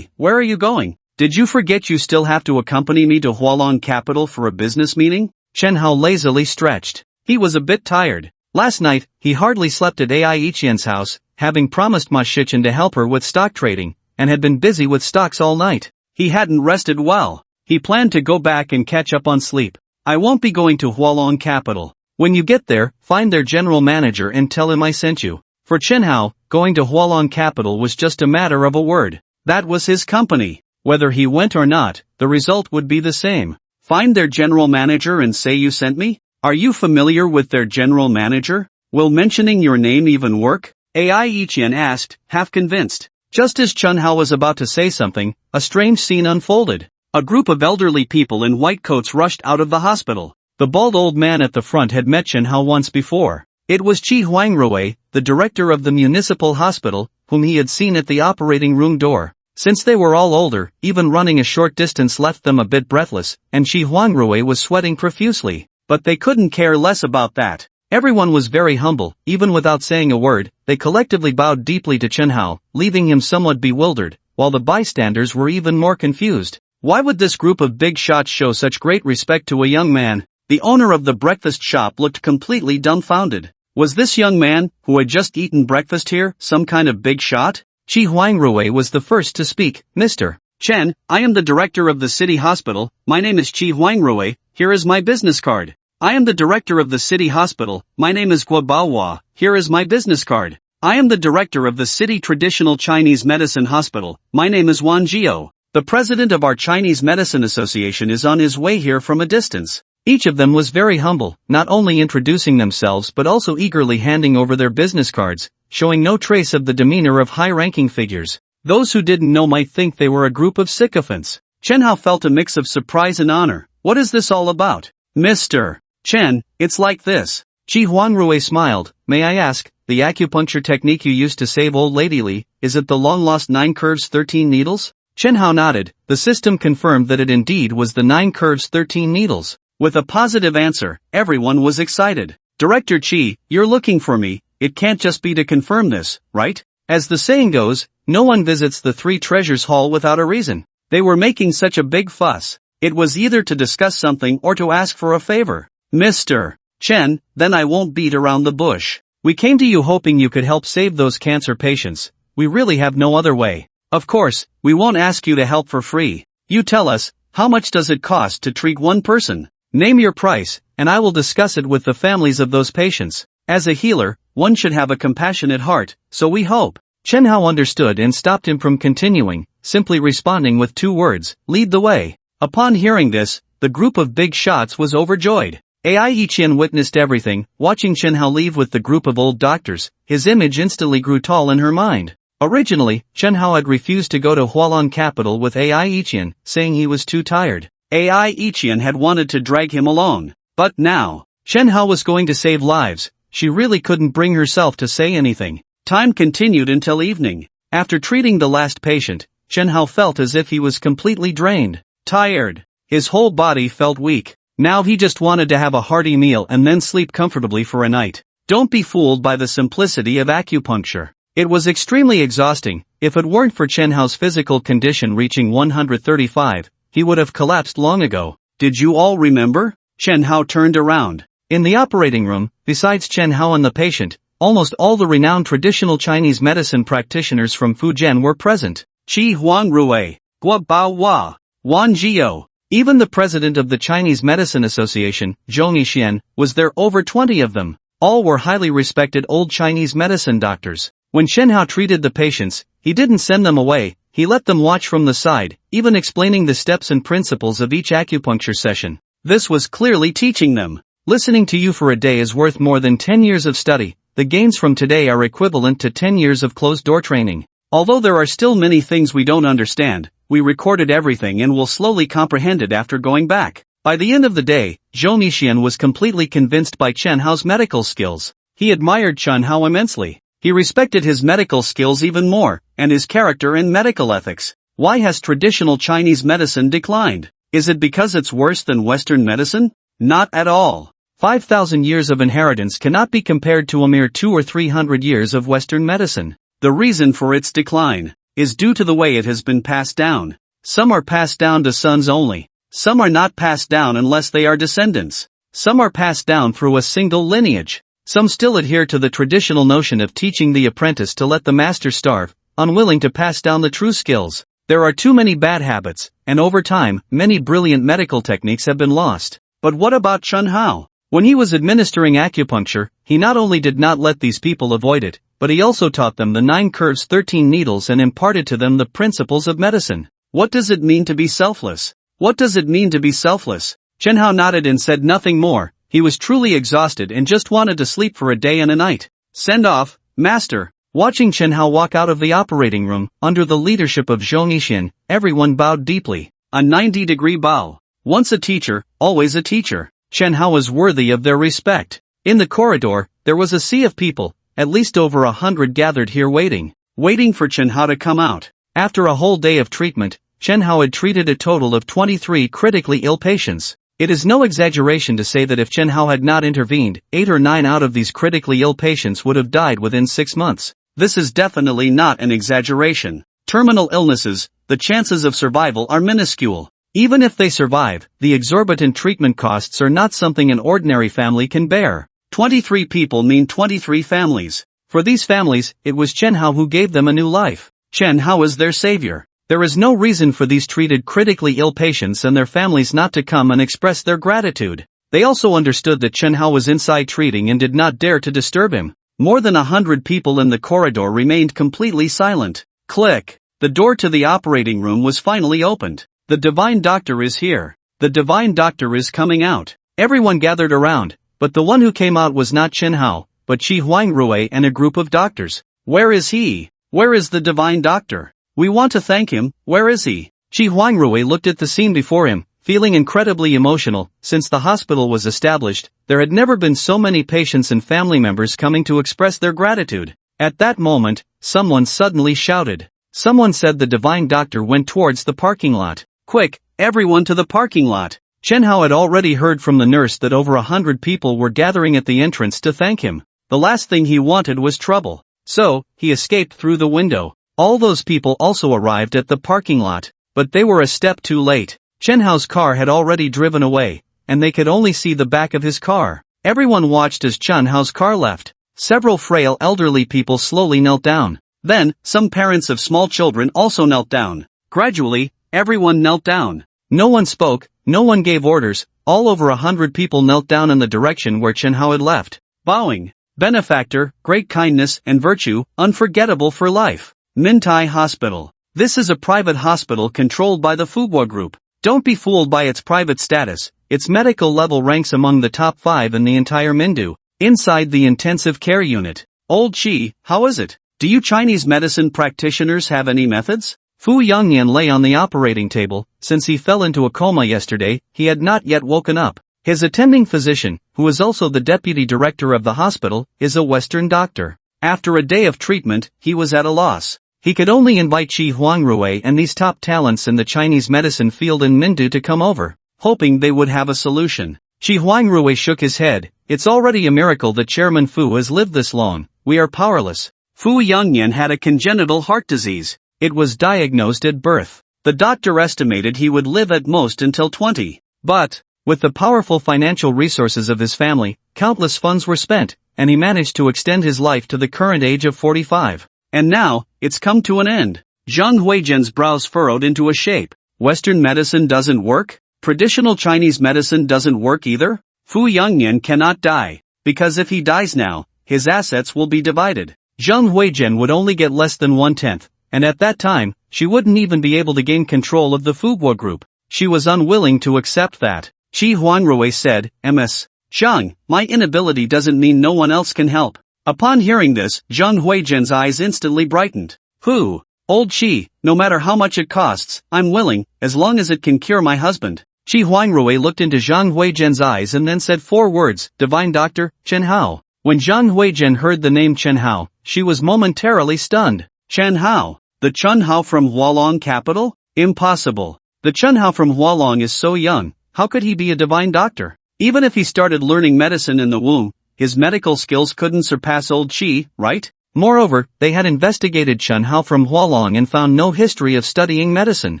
where are you going? Did you forget you still have to accompany me to Hualong Capital for a business meeting? Chen Hao lazily stretched. He was a bit tired. Last night, he hardly slept at Ai Yiqian's house, having promised Ma Shichen to help her with stock trading, and had been busy with stocks all night. He hadn't rested well. He planned to go back and catch up on sleep. I won't be going to Hualong Capital. When you get there, find their general manager and tell him I sent you. For Chen Hao, going to Hualong Capital was just a matter of a word. That was his company. Whether he went or not, the result would be the same. Find their general manager and say you sent me? Are you familiar with their general manager? Will mentioning your name even work? Ai Yiqian asked, half convinced. Just as Chen Hao was about to say something, a strange scene unfolded. A group of elderly people in white coats rushed out of the hospital. The bald old man at the front had met Chen Hao once before. It was Qi Huangrui, the director of the municipal hospital, whom he had seen at the operating room door. Since they were all older, even running a short distance left them a bit breathless, and Qi Huangrui was sweating profusely. But they couldn't care less about that. Everyone was very humble. Even without saying a word, they collectively bowed deeply to Chen Hao, leaving him somewhat bewildered, while the bystanders were even more confused. Why would this group of big shots show such great respect to a young man? The owner of the breakfast shop looked completely dumbfounded. Was this young man, who had just eaten breakfast here, some kind of big shot? Qi Huangrui was the first to speak. Mr. Chen, I am the director of the city hospital. My name is Qi Huangrui. Here is my business card. I am the director of the city hospital. My name is Guo Baohua. Here is my business card. I am the director of the City Traditional Chinese Medicine Hospital. My name is Wan Jiao. The president of our Chinese Medicine Association is on his way here from a distance. Each of them was very humble, not only introducing themselves but also eagerly handing over their business cards, showing no trace of the demeanor of high-ranking figures. Those who didn't know might think they were a group of sycophants. Chen Hao felt a mix of surprise and honor. What is this all about? Mr. Chen, it's like this. Qi Huangrui smiled. May I ask, the acupuncture technique you used to save old Lady Li, is it the long-lost 9 curves 13 needles? Chen Hao nodded. The system confirmed that it indeed was the 9 curves 13 needles. With a positive answer, everyone was excited. Director Qi, you're looking for me. It can't just be to confirm this, right? As the saying goes, no one visits the Three Treasures Hall without a reason. They were making such a big fuss. It was either to discuss something or to ask for a favor. Mr. Chen, then I won't beat around the bush. We came to you hoping you could help save those cancer patients. We really have no other way. Of course, we won't ask you to help for free. You tell us, how much does it cost to treat one person? Name your price, and I will discuss it with the families of those patients. As a healer, one should have a compassionate heart, so we hope. Chen Hao understood and stopped him from continuing, simply responding with 2 words, lead the way. Upon hearing this, the group of big shots was overjoyed. Ai Yiqian witnessed everything, watching Chen Hao leave with the group of old doctors. His image instantly grew tall in her mind. Originally, Chen Hao had refused to go to Hualan capital with Ai Yiqian, saying he was too tired. Ai Yiqian had wanted to drag him along. But now, Chen Hao was going to save lives. She really couldn't bring herself to say anything. Time continued until evening. After treating the last patient, Chen Hao felt as if he was completely drained. Tired. His whole body felt weak. Now he just wanted to have a hearty meal and then sleep comfortably for a night. Don't be fooled by the simplicity of acupuncture. It was extremely exhausting. If it weren't for Chen Hao's physical condition reaching 135, he would have collapsed long ago. Did you all remember? Chen Hao turned around. In the operating room, besides Chen Hao and the patient, almost all the renowned traditional Chinese medicine practitioners from Fujian were present. Qi Huangrui, Guo Baohua, Wan Jiao. Even the president of the Chinese Medicine Association, Zhou Yixian, was there. Over 20 of them. All were highly respected old Chinese medicine doctors. When Chen Hao treated the patients, he didn't send them away. He let them watch from the side, even explaining the steps and principles of each acupuncture session. This was clearly teaching them. Listening to you for a day is worth more than 10 years of study. The gains from today are equivalent to 10 years of closed-door training. Although there are still many things we don't understand, we recorded everything and will slowly comprehend it after going back. By the end of the day, Zhou Yixian was completely convinced by Chen Hao's medical skills. He admired Chen Hao immensely. He respected his medical skills even more, and his character and medical ethics. Why has traditional Chinese medicine declined? Is it because it's worse than Western medicine? Not at all. 5,000 years of inheritance cannot be compared to a mere 200 or 300 years of Western medicine. The reason for its decline is due to the way it has been passed down. Some are passed down to sons only. Some are not passed down unless they are descendants. Some are passed down through a single lineage. Some still adhere to the traditional notion of teaching the apprentice to let the master starve, unwilling to pass down the true skills. There are too many bad habits, and over time, many brilliant medical techniques have been lost. But what about Chen Hao? When he was administering acupuncture, he not only did not let these people avoid it, but he also taught them the 9 curves 13 needles and imparted to them the principles of medicine. What does it mean to be selfless? What does it mean to be selfless? Chen Hao nodded and said nothing more. He was truly exhausted and just wanted to sleep for a day and a night. Send off, master. Watching Chen Hao walk out of the operating room, under the leadership of Zhou Yixian, everyone bowed deeply. A 90-degree bow. Once a teacher, always a teacher. Chen Hao was worthy of their respect. In the corridor, there was a sea of people, at least over 100 gathered here waiting for Chen Hao to come out. After a whole day of treatment, Chen Hao had treated a total of 23 critically ill patients. It is no exaggeration to say that if Chen Hao had not intervened, 8 or 9 out of these critically ill patients would have died within 6 months. This is definitely not an exaggeration. Terminal illnesses, the chances of survival are minuscule. Even if they survive, the exorbitant treatment costs are not something an ordinary family can bear. 23 people mean 23 families. For these families, it was Chen Hao who gave them a new life. Chen Hao is their savior. There is no reason for these treated critically ill patients and their families not to come and express their gratitude. They also understood that Chen Hao was inside treating and did not dare to disturb him. More than 100 people in the corridor remained completely silent. Click. The door to the operating room was finally opened. The divine doctor is here. The divine doctor is coming out. Everyone gathered around, but the one who came out was not Chen Hao, but Qi Huangrui and a group of doctors. Where is he? Where is the divine doctor? We want to thank him, where is he? Qi Huangrui looked at the scene before him, feeling incredibly emotional. Since the hospital was established, there had never been so many patients and family members coming to express their gratitude. At that moment, someone suddenly shouted. Someone said the divine doctor went towards the parking lot. Quick, everyone to the parking lot. Chen Hao had already heard from the nurse that over 100 people were gathering at the entrance to thank him. The last thing he wanted was trouble. So, he escaped through the window. All those people also arrived at the parking lot, but they were a step too late. Chen Hao's car had already driven away, and they could only see the back of his car. Everyone watched as Chen Hao's car left. Several frail elderly people slowly knelt down. Then, some parents of small children also knelt down. Gradually, everyone knelt down. No one spoke, no one gave orders, all over 100 people knelt down in the direction where Chen Hao had left. Bowing. Benefactor, great kindness and virtue, unforgettable for life. Mintai Hospital. This is a private hospital controlled by the Fubo Group. Don't be fooled by its private status. Its medical level ranks among the top 5 in the entire Mindu. Inside the intensive care unit. Old Qi, how is it? Do you Chinese medicine practitioners have any methods? Fu Yongyan lay on the operating table. Since he fell into a coma yesterday, he had not yet woken up. His attending physician, who is also the deputy director of the hospital, is a Western doctor. After a day of treatment, he was at a loss. He could only invite Qi Huangrui and these top talents in the Chinese medicine field in Mindu to come over, hoping they would have a solution. Qi Huangrui shook his head. It's already a miracle that Chairman Fu has lived this long. We are powerless. Fu Yongyan had a congenital heart disease. It was diagnosed at birth. The doctor estimated he would live at most until 20. But, with the powerful financial resources of his family, countless funds were spent, and he managed to extend his life to the current age of 45. And now, it's come to an end. Zhang Huijian's brows furrowed into a shape. Western medicine doesn't work? Traditional Chinese medicine doesn't work either? Fu Yongyan cannot die, because if he dies now, his assets will be divided. Zhang Huijian would only get less than 1/10, and at that time, she wouldn't even be able to gain control of the Fubo Group. She was unwilling to accept that. Qi Huangrui said, Ms. Zhang, my inability doesn't mean no one else can help. Upon hearing this, Zhang Huijian's eyes instantly brightened. Who? Old Qi, no matter how much it costs, I'm willing, as long as it can cure my husband. Qi Huangrui looked into Zhang Huijian's eyes and then said 4 words, Divine Doctor, Chen Hao. When Zhang Huijian heard the name Chen Hao, she was momentarily stunned. Chen Hao? The Chen Hao from Hualong capital? Impossible. The Chen Hao from Hualong is so young, how could he be a divine doctor? Even if he started learning medicine in the womb, his medical skills couldn't surpass old Qi, right? Moreover, they had investigated Chen Hao from Hualong and found no history of studying medicine.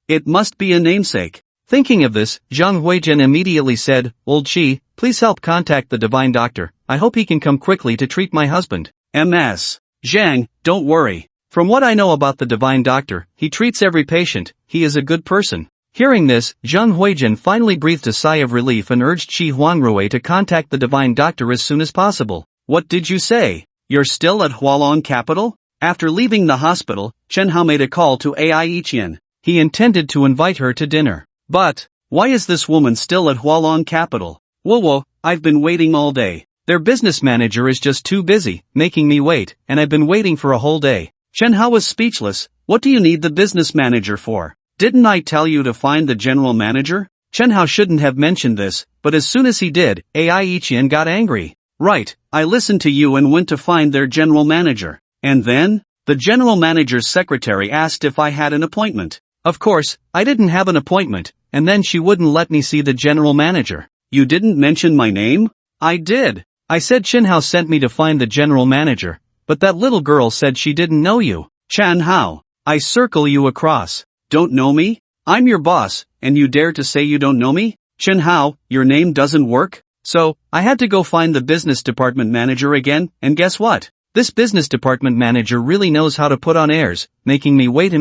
It must be a namesake. Thinking of this, Zhang Huijian immediately said, Old Qi, please help contact the divine doctor. I hope he can come quickly to treat my husband. Ms. Zhang, don't worry. From what I know about the divine doctor, he treats every patient. He is a good person. Hearing this, Zhang Huijian finally breathed a sigh of relief and urged Qi Huangrui to contact the divine doctor as soon as possible. What did you say? You're still at Hualong capital? After leaving the hospital, Chen Hao made a call to Ai Yiqian. He intended to invite her to dinner. But, why is this woman still at Hualong capital? Whoa, I've been waiting all day. Their business manager is just too busy, making me wait, and I've been waiting for a whole day. Chen Hao was speechless. What do you need the business manager for? Didn't I tell you to find the general manager? Chen Hao shouldn't have mentioned this, but as soon as he did, Ai Yiqian got angry. Right, I listened to you and went to find their general manager. And then? The general manager's secretary asked if I had an appointment. Of course, I didn't have an appointment, and then she wouldn't let me see the general manager. You didn't mention my name? I did. I said Chen Hao sent me to find the general manager, but that little girl said she didn't know you. Chen Hao, I circle you across. Don't know me? I'm your boss, and you dare to say you don't know me? Chen Hao, your name doesn't work? So, I had to go find the business department manager again, and guess what? This business department manager really knows how to put on airs, making me wait,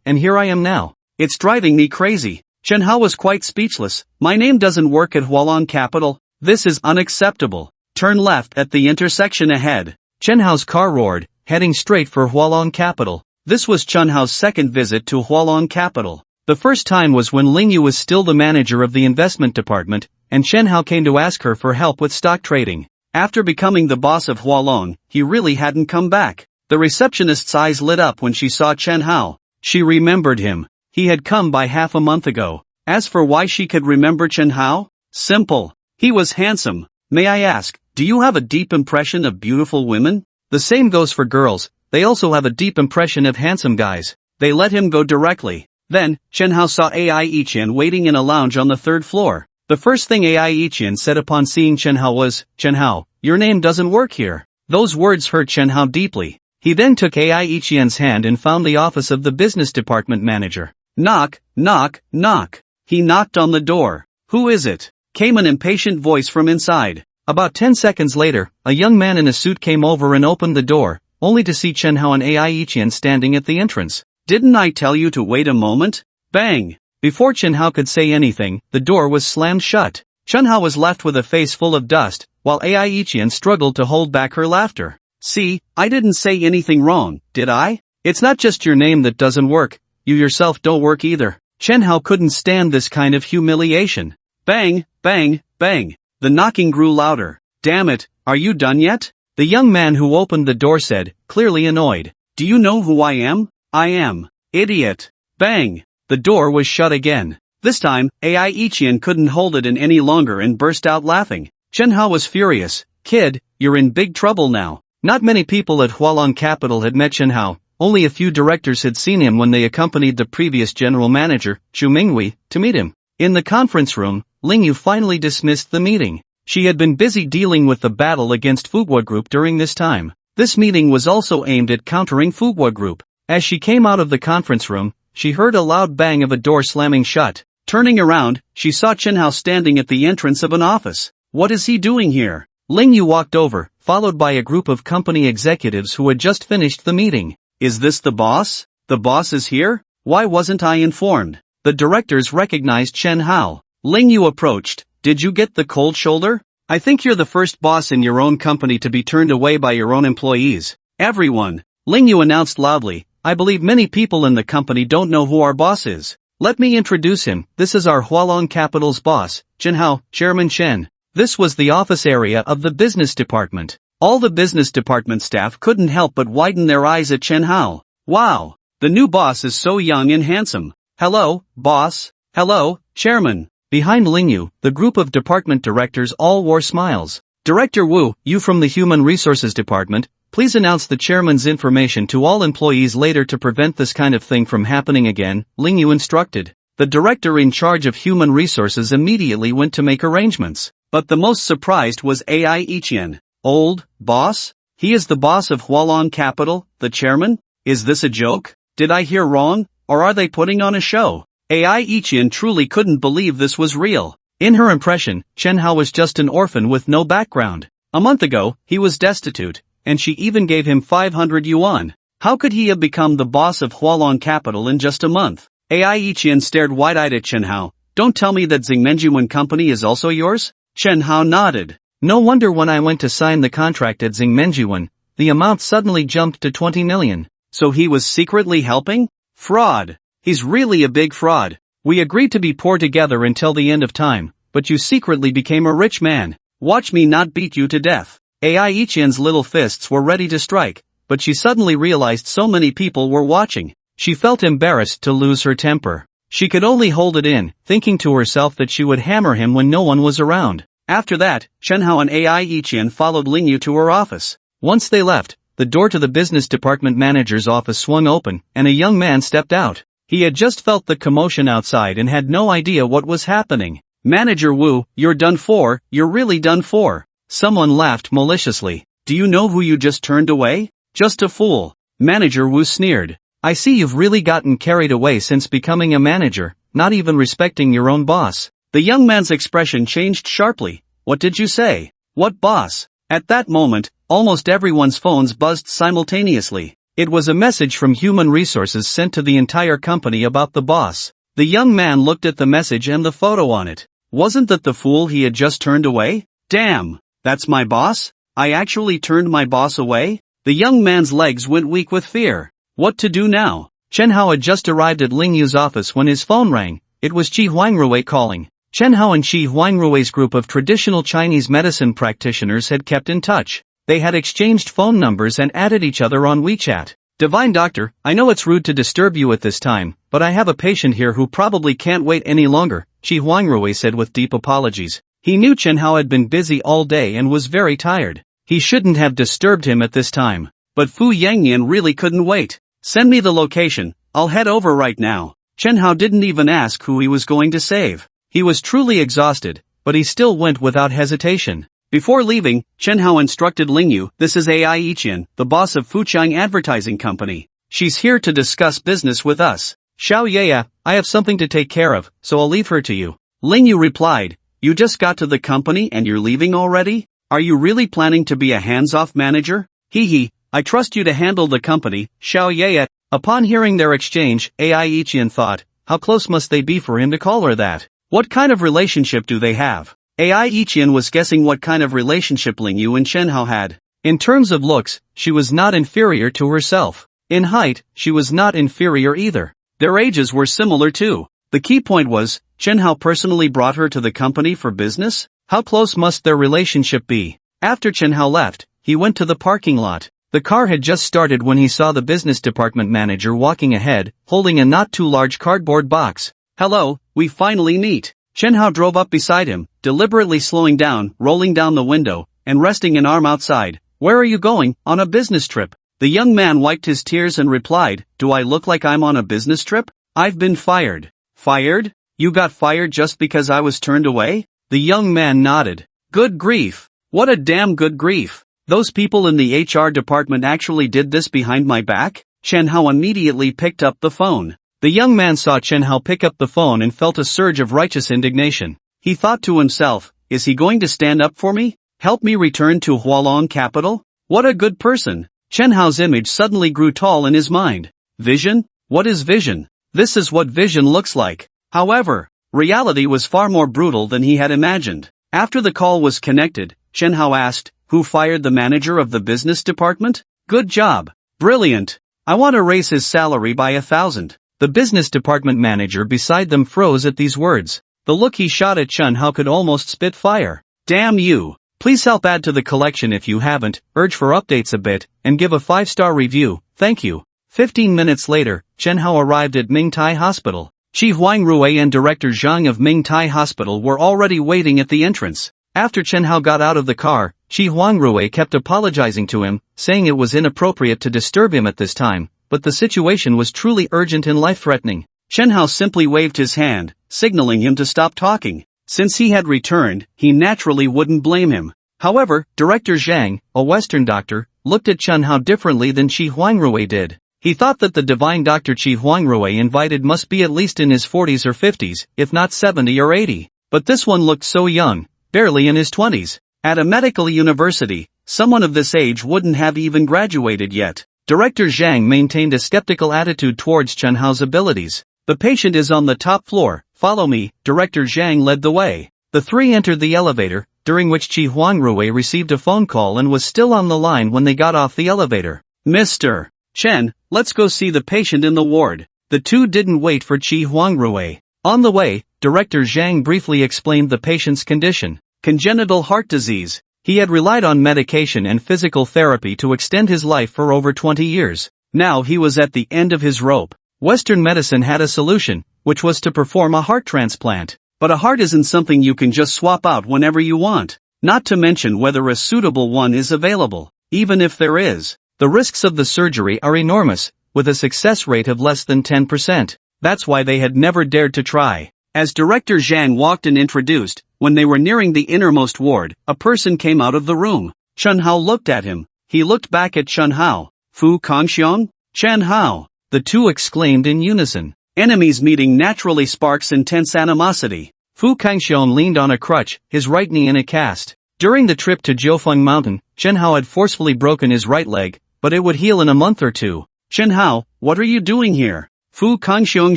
and here I am now. It's driving me crazy. Chen Hao was quite speechless. My name doesn't work at Hualong capital. This is unacceptable. Turn left at the intersection ahead. Chen Hao's car roared, heading straight for Hualong Capital. This was Chen Hao's second visit to Hualong Capital. The first time was when Ling Yu was still the manager of the investment department, and Chen Hao came to ask her for help with stock trading. After becoming the boss of Hualong, he really hadn't come back. The receptionist's eyes lit up when she saw Chen Hao. She remembered him. He had come by half a month ago. As for why she could remember Chen Hao? Simple. He was handsome. May I ask, do you have a deep impression of beautiful women? The same goes for girls, they also have a deep impression of handsome guys. They let him go directly. Then, Chen Hao saw Ai Yiqian waiting in a lounge on the third floor. The first thing Ai Yiqian said upon seeing Chen Hao was, "Chen Hao, your name doesn't work here." Those words hurt Chen Hao deeply. He then took Ai Yiqian's hand and found the office of the business department manager. Knock, knock, knock. He knocked on the door. "Who is it?" came an impatient voice from inside. About 10 seconds later, a young man in a suit came over and opened the door, only to see Chen Hao and Ai Yiqian standing at the entrance. "Didn't I tell you to wait a moment?" Bang! Before Chen Hao could say anything, the door was slammed shut. Chen Hao was left with a face full of dust, while Ai Yiqian struggled to hold back her laughter. "See, I didn't say anything wrong, did I? It's not just your name that doesn't work, you yourself don't work either." Chen Hao couldn't stand this kind of humiliation. Bang, bang, bang. The knocking grew louder. "Damn it, are you done yet?" The young man who opened the door said, clearly annoyed. "Do you know who I am? I am. Idiot." Bang! The door was shut again. This time, Ai Yiqian couldn't hold it in any longer and burst out laughing. Chen Hao was furious. "Kid, you're in big trouble now." Not many people at Hualong Capital had met Chen Hao. Only a few directors had seen him when they accompanied the previous general manager, Chu Minghui, to meet him. In the conference room, Ling Yu finally dismissed the meeting. She had been busy dealing with the battle against Fuguo Group during this time. This meeting was also aimed at countering Fuguo Group. As she came out of the conference room, she heard a loud bang of a door slamming shut. Turning around, she saw Chen Hao standing at the entrance of an office. "What is he doing here?" Ling Yu walked over, followed by a group of company executives who had just finished the meeting. "Is this the boss? The boss is here? Why wasn't I informed?" The directors recognized Chen Hao. Ling Yu approached. "Did you get the cold shoulder? I think you're the first boss in your own company to be turned away by your own employees." "Everyone," Ling Yu announced loudly, "I believe many people in the company don't know who our boss is. Let me introduce him. This is our Hualong Capital's boss, Chen Hao, Chairman Chen." This was the office area of the business department. All the business department staff couldn't help but widen their eyes at Chen Hao. "Wow, the new boss is so young and handsome. Hello, boss. Hello, Chairman." Behind Ling Yu, the group of department directors all wore smiles. "Director Wu, you from the Human Resources Department, please announce the chairman's information to all employees later to prevent this kind of thing from happening again," Ling Yu instructed. The director in charge of human resources immediately went to make arrangements. But the most surprised was Ai Yiqian. "Old boss? He is the boss of Hualong Capital, the chairman? Is this a joke? Did I hear wrong, or are they putting on a show?" Ai Yiqian truly couldn't believe this was real. In her impression, Chen Hao was just an orphan with no background. A month ago, he was destitute, and she even gave him 500 yuan. How could he have become the boss of Hualong Capital in just a month? Ai Yiqian stared wide-eyed at Chen Hao. "Don't tell me that Xingmenjuan Company is also yours?" Chen Hao nodded. "No wonder when I went to sign the contract at Xingmenjuan, the amount suddenly jumped to 20 million. So he was secretly helping? Fraud. He's really a big fraud. We agreed to be poor together until the end of time, but you secretly became a rich man. Watch me not beat you to death." Ai Yiqian's little fists were ready to strike, but she suddenly realized so many people were watching. She felt embarrassed to lose her temper. She could only hold it in, thinking to herself that she would hammer him when no one was around. After that, Chen Hao and Ai Yiqian followed Ling Yu to her office. Once they left, the door to the business department manager's office swung open, and a young man stepped out. He had just felt the commotion outside and had no idea what was happening. "Manager Wu, you're done for, you're really done for." Someone laughed maliciously. "Do you know who you just turned away? Just a fool." Manager Wu sneered. "I see you've really gotten carried away since becoming a manager, not even respecting your own boss." The young man's expression changed sharply. "What did you say? What boss?" At that moment, almost everyone's phones buzzed simultaneously. It was a message from Human Resources sent to the entire company about the boss. The young man looked at the message and the photo on it. Wasn't that the fool he had just turned away? "Damn, that's my boss? I actually turned my boss away? The young man's legs went weak with fear. What to do now? Chen Hao had just arrived at Ling Yu's office when his phone rang. It was Qi Huangrui calling. Chen Hao and Qi Huangrui's group of traditional Chinese medicine practitioners had kept in touch. They had exchanged phone numbers and added each other on WeChat. Divine Doctor, I know it's rude to disturb you at this time, but I have a patient here who probably can't wait any longer, Qi Huangrui said with deep apologies. He knew Chen Hao had been busy all day and was very tired. He shouldn't have disturbed him at this time. But Fu Yangyan really couldn't wait. Send me the location, I'll head over right now. Chen Hao didn't even ask who he was going to save. He was truly exhausted, but he still went without hesitation. Before leaving, Chen Hao instructed Ling Yu, this is Ai Yiqian, the boss of Fuqiang Advertising Company. She's here to discuss business with us. Xiao Yaya, I have something to take care of, so I'll leave her to you. Ling Yu replied, you just got to the company and you're leaving already? Are you really planning to be a hands-off manager? Hee, I trust you to handle the company, Xiao Yaya. Upon hearing their exchange, Ai Yiqian thought, how close must they be for him to call her that? What kind of relationship do they have? Ai Yiqian was guessing what kind of relationship Ling Yu and Chen Hao had. In terms of looks, she was not inferior to herself. In height, she was not inferior either. Their ages were similar too. The key point was, Chen Hao personally brought her to the company for business? How close must their relationship be? After Chen Hao left, he went to the parking lot. The car had just started when he saw the business department manager walking ahead, holding a not too large cardboard box. Hello, we finally meet. Chen Hao drove up beside him, deliberately slowing down, rolling down the window, and resting an arm outside. Where are you going? On a business trip. The young man wiped his tears and replied, do I look like I'm on a business trip? I've been fired. Fired? You got fired just because I was turned away? The young man nodded. Good grief. What a damn good grief. Those people in the HR department actually did this behind my back? Chen Hao immediately picked up the phone. The young man saw Chen Hao pick up the phone and felt a surge of righteous indignation. He thought to himself, is he going to stand up for me? Help me return to Hualong capital? What a good person. Chen Hao's image suddenly grew tall in his mind. Vision? What is vision? This is what vision looks like. However, reality was far more brutal than he had imagined. After the call was connected, Chen Hao asked, who fired the manager of the business department? Good job. Brilliant. I want to raise his salary by 1,000. The business department manager beside them froze at these words. The look he shot at Chen Hao could almost spit fire. Damn you. Please help add to the collection if you haven't, urge for updates a bit, and give a 5-star review, thank you. 15 minutes later, Chen Hao arrived at Mingtai Hospital. Qi Huangrui and Director Zhang of Mingtai Hospital were already waiting at the entrance. After Chen Hao got out of the car, Qi Huangrui kept apologizing to him, saying it was inappropriate to disturb him at this time, but the situation was truly urgent and life-threatening. Chen Hao simply waved his hand, signaling him to stop talking. Since he had returned, he naturally wouldn't blame him. However, Director Zhang, a Western doctor, looked at Chen Hao differently than Qi Huangrui did. He thought that the divine Dr. Qi Huangrui invited must be at least in his 40s or 50s, if not 70 or 80. But this one looked so young, barely in his 20s. At a medical university, someone of this age wouldn't have even graduated yet. Director Zhang maintained a skeptical attitude towards Chen Hao's abilities. The patient is on the top floor, follow me, Director Zhang led the way. The three entered the elevator, during which Qi Huangrui received a phone call and was still on the line when they got off the elevator. Mr. Chen, let's go see the patient in the ward. The two didn't wait for Qi Huangrui. On the way, Director Zhang briefly explained the patient's condition. Congenital heart disease. He had relied on medication and physical therapy to extend his life for over 20 years. Now he was at the end of his rope. Western medicine had a solution, which was to perform a heart transplant. But a heart isn't something you can just swap out whenever you want. Not to mention whether a suitable one is available. Even if there is, the risks of the surgery are enormous, with a success rate of less than 10%. That's why they had never dared to try. As Director Zhang walked and introduced, when they were nearing the innermost ward, a person came out of the room. Chen Hao looked at him. He looked back at Chen Hao. Fu Kangxiong? Chen Hao. The two exclaimed in unison. Enemies meeting naturally sparks intense animosity. Fu Kangxiong leaned on a crutch, his right knee in a cast. During the trip to Jiufeng Mountain, Chen Hao had forcefully broken his right leg, but it would heal in a month or two. Chen Hao, what are you doing here? Fu Kangxiong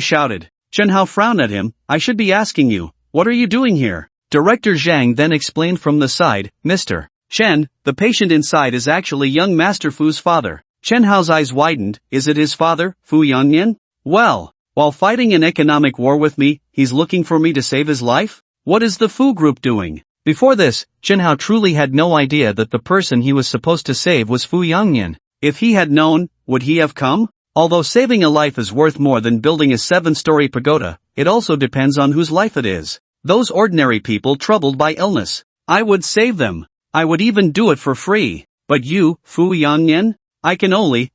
shouted. Chen Hao frowned at him. I should be asking you, what are you doing here? Director Zhang then explained from the side, Mr. Chen, the patient inside is actually young Master Fu's father. Chen Hao's eyes widened. Is it his father, Fu Yangyan? Well, while fighting an economic war with me, he's looking for me to save his life? What is the Fu group doing? Before this, Chen Hao truly had no idea that the person he was supposed to save was Fu Yangyan. If he had known, would he have come? Although saving a life is worth more than building a 7-story pagoda, it also depends on whose life it is. Those ordinary people troubled by illness, I would save them. I would even do it for free. But you, Fu Yangyan? I can only,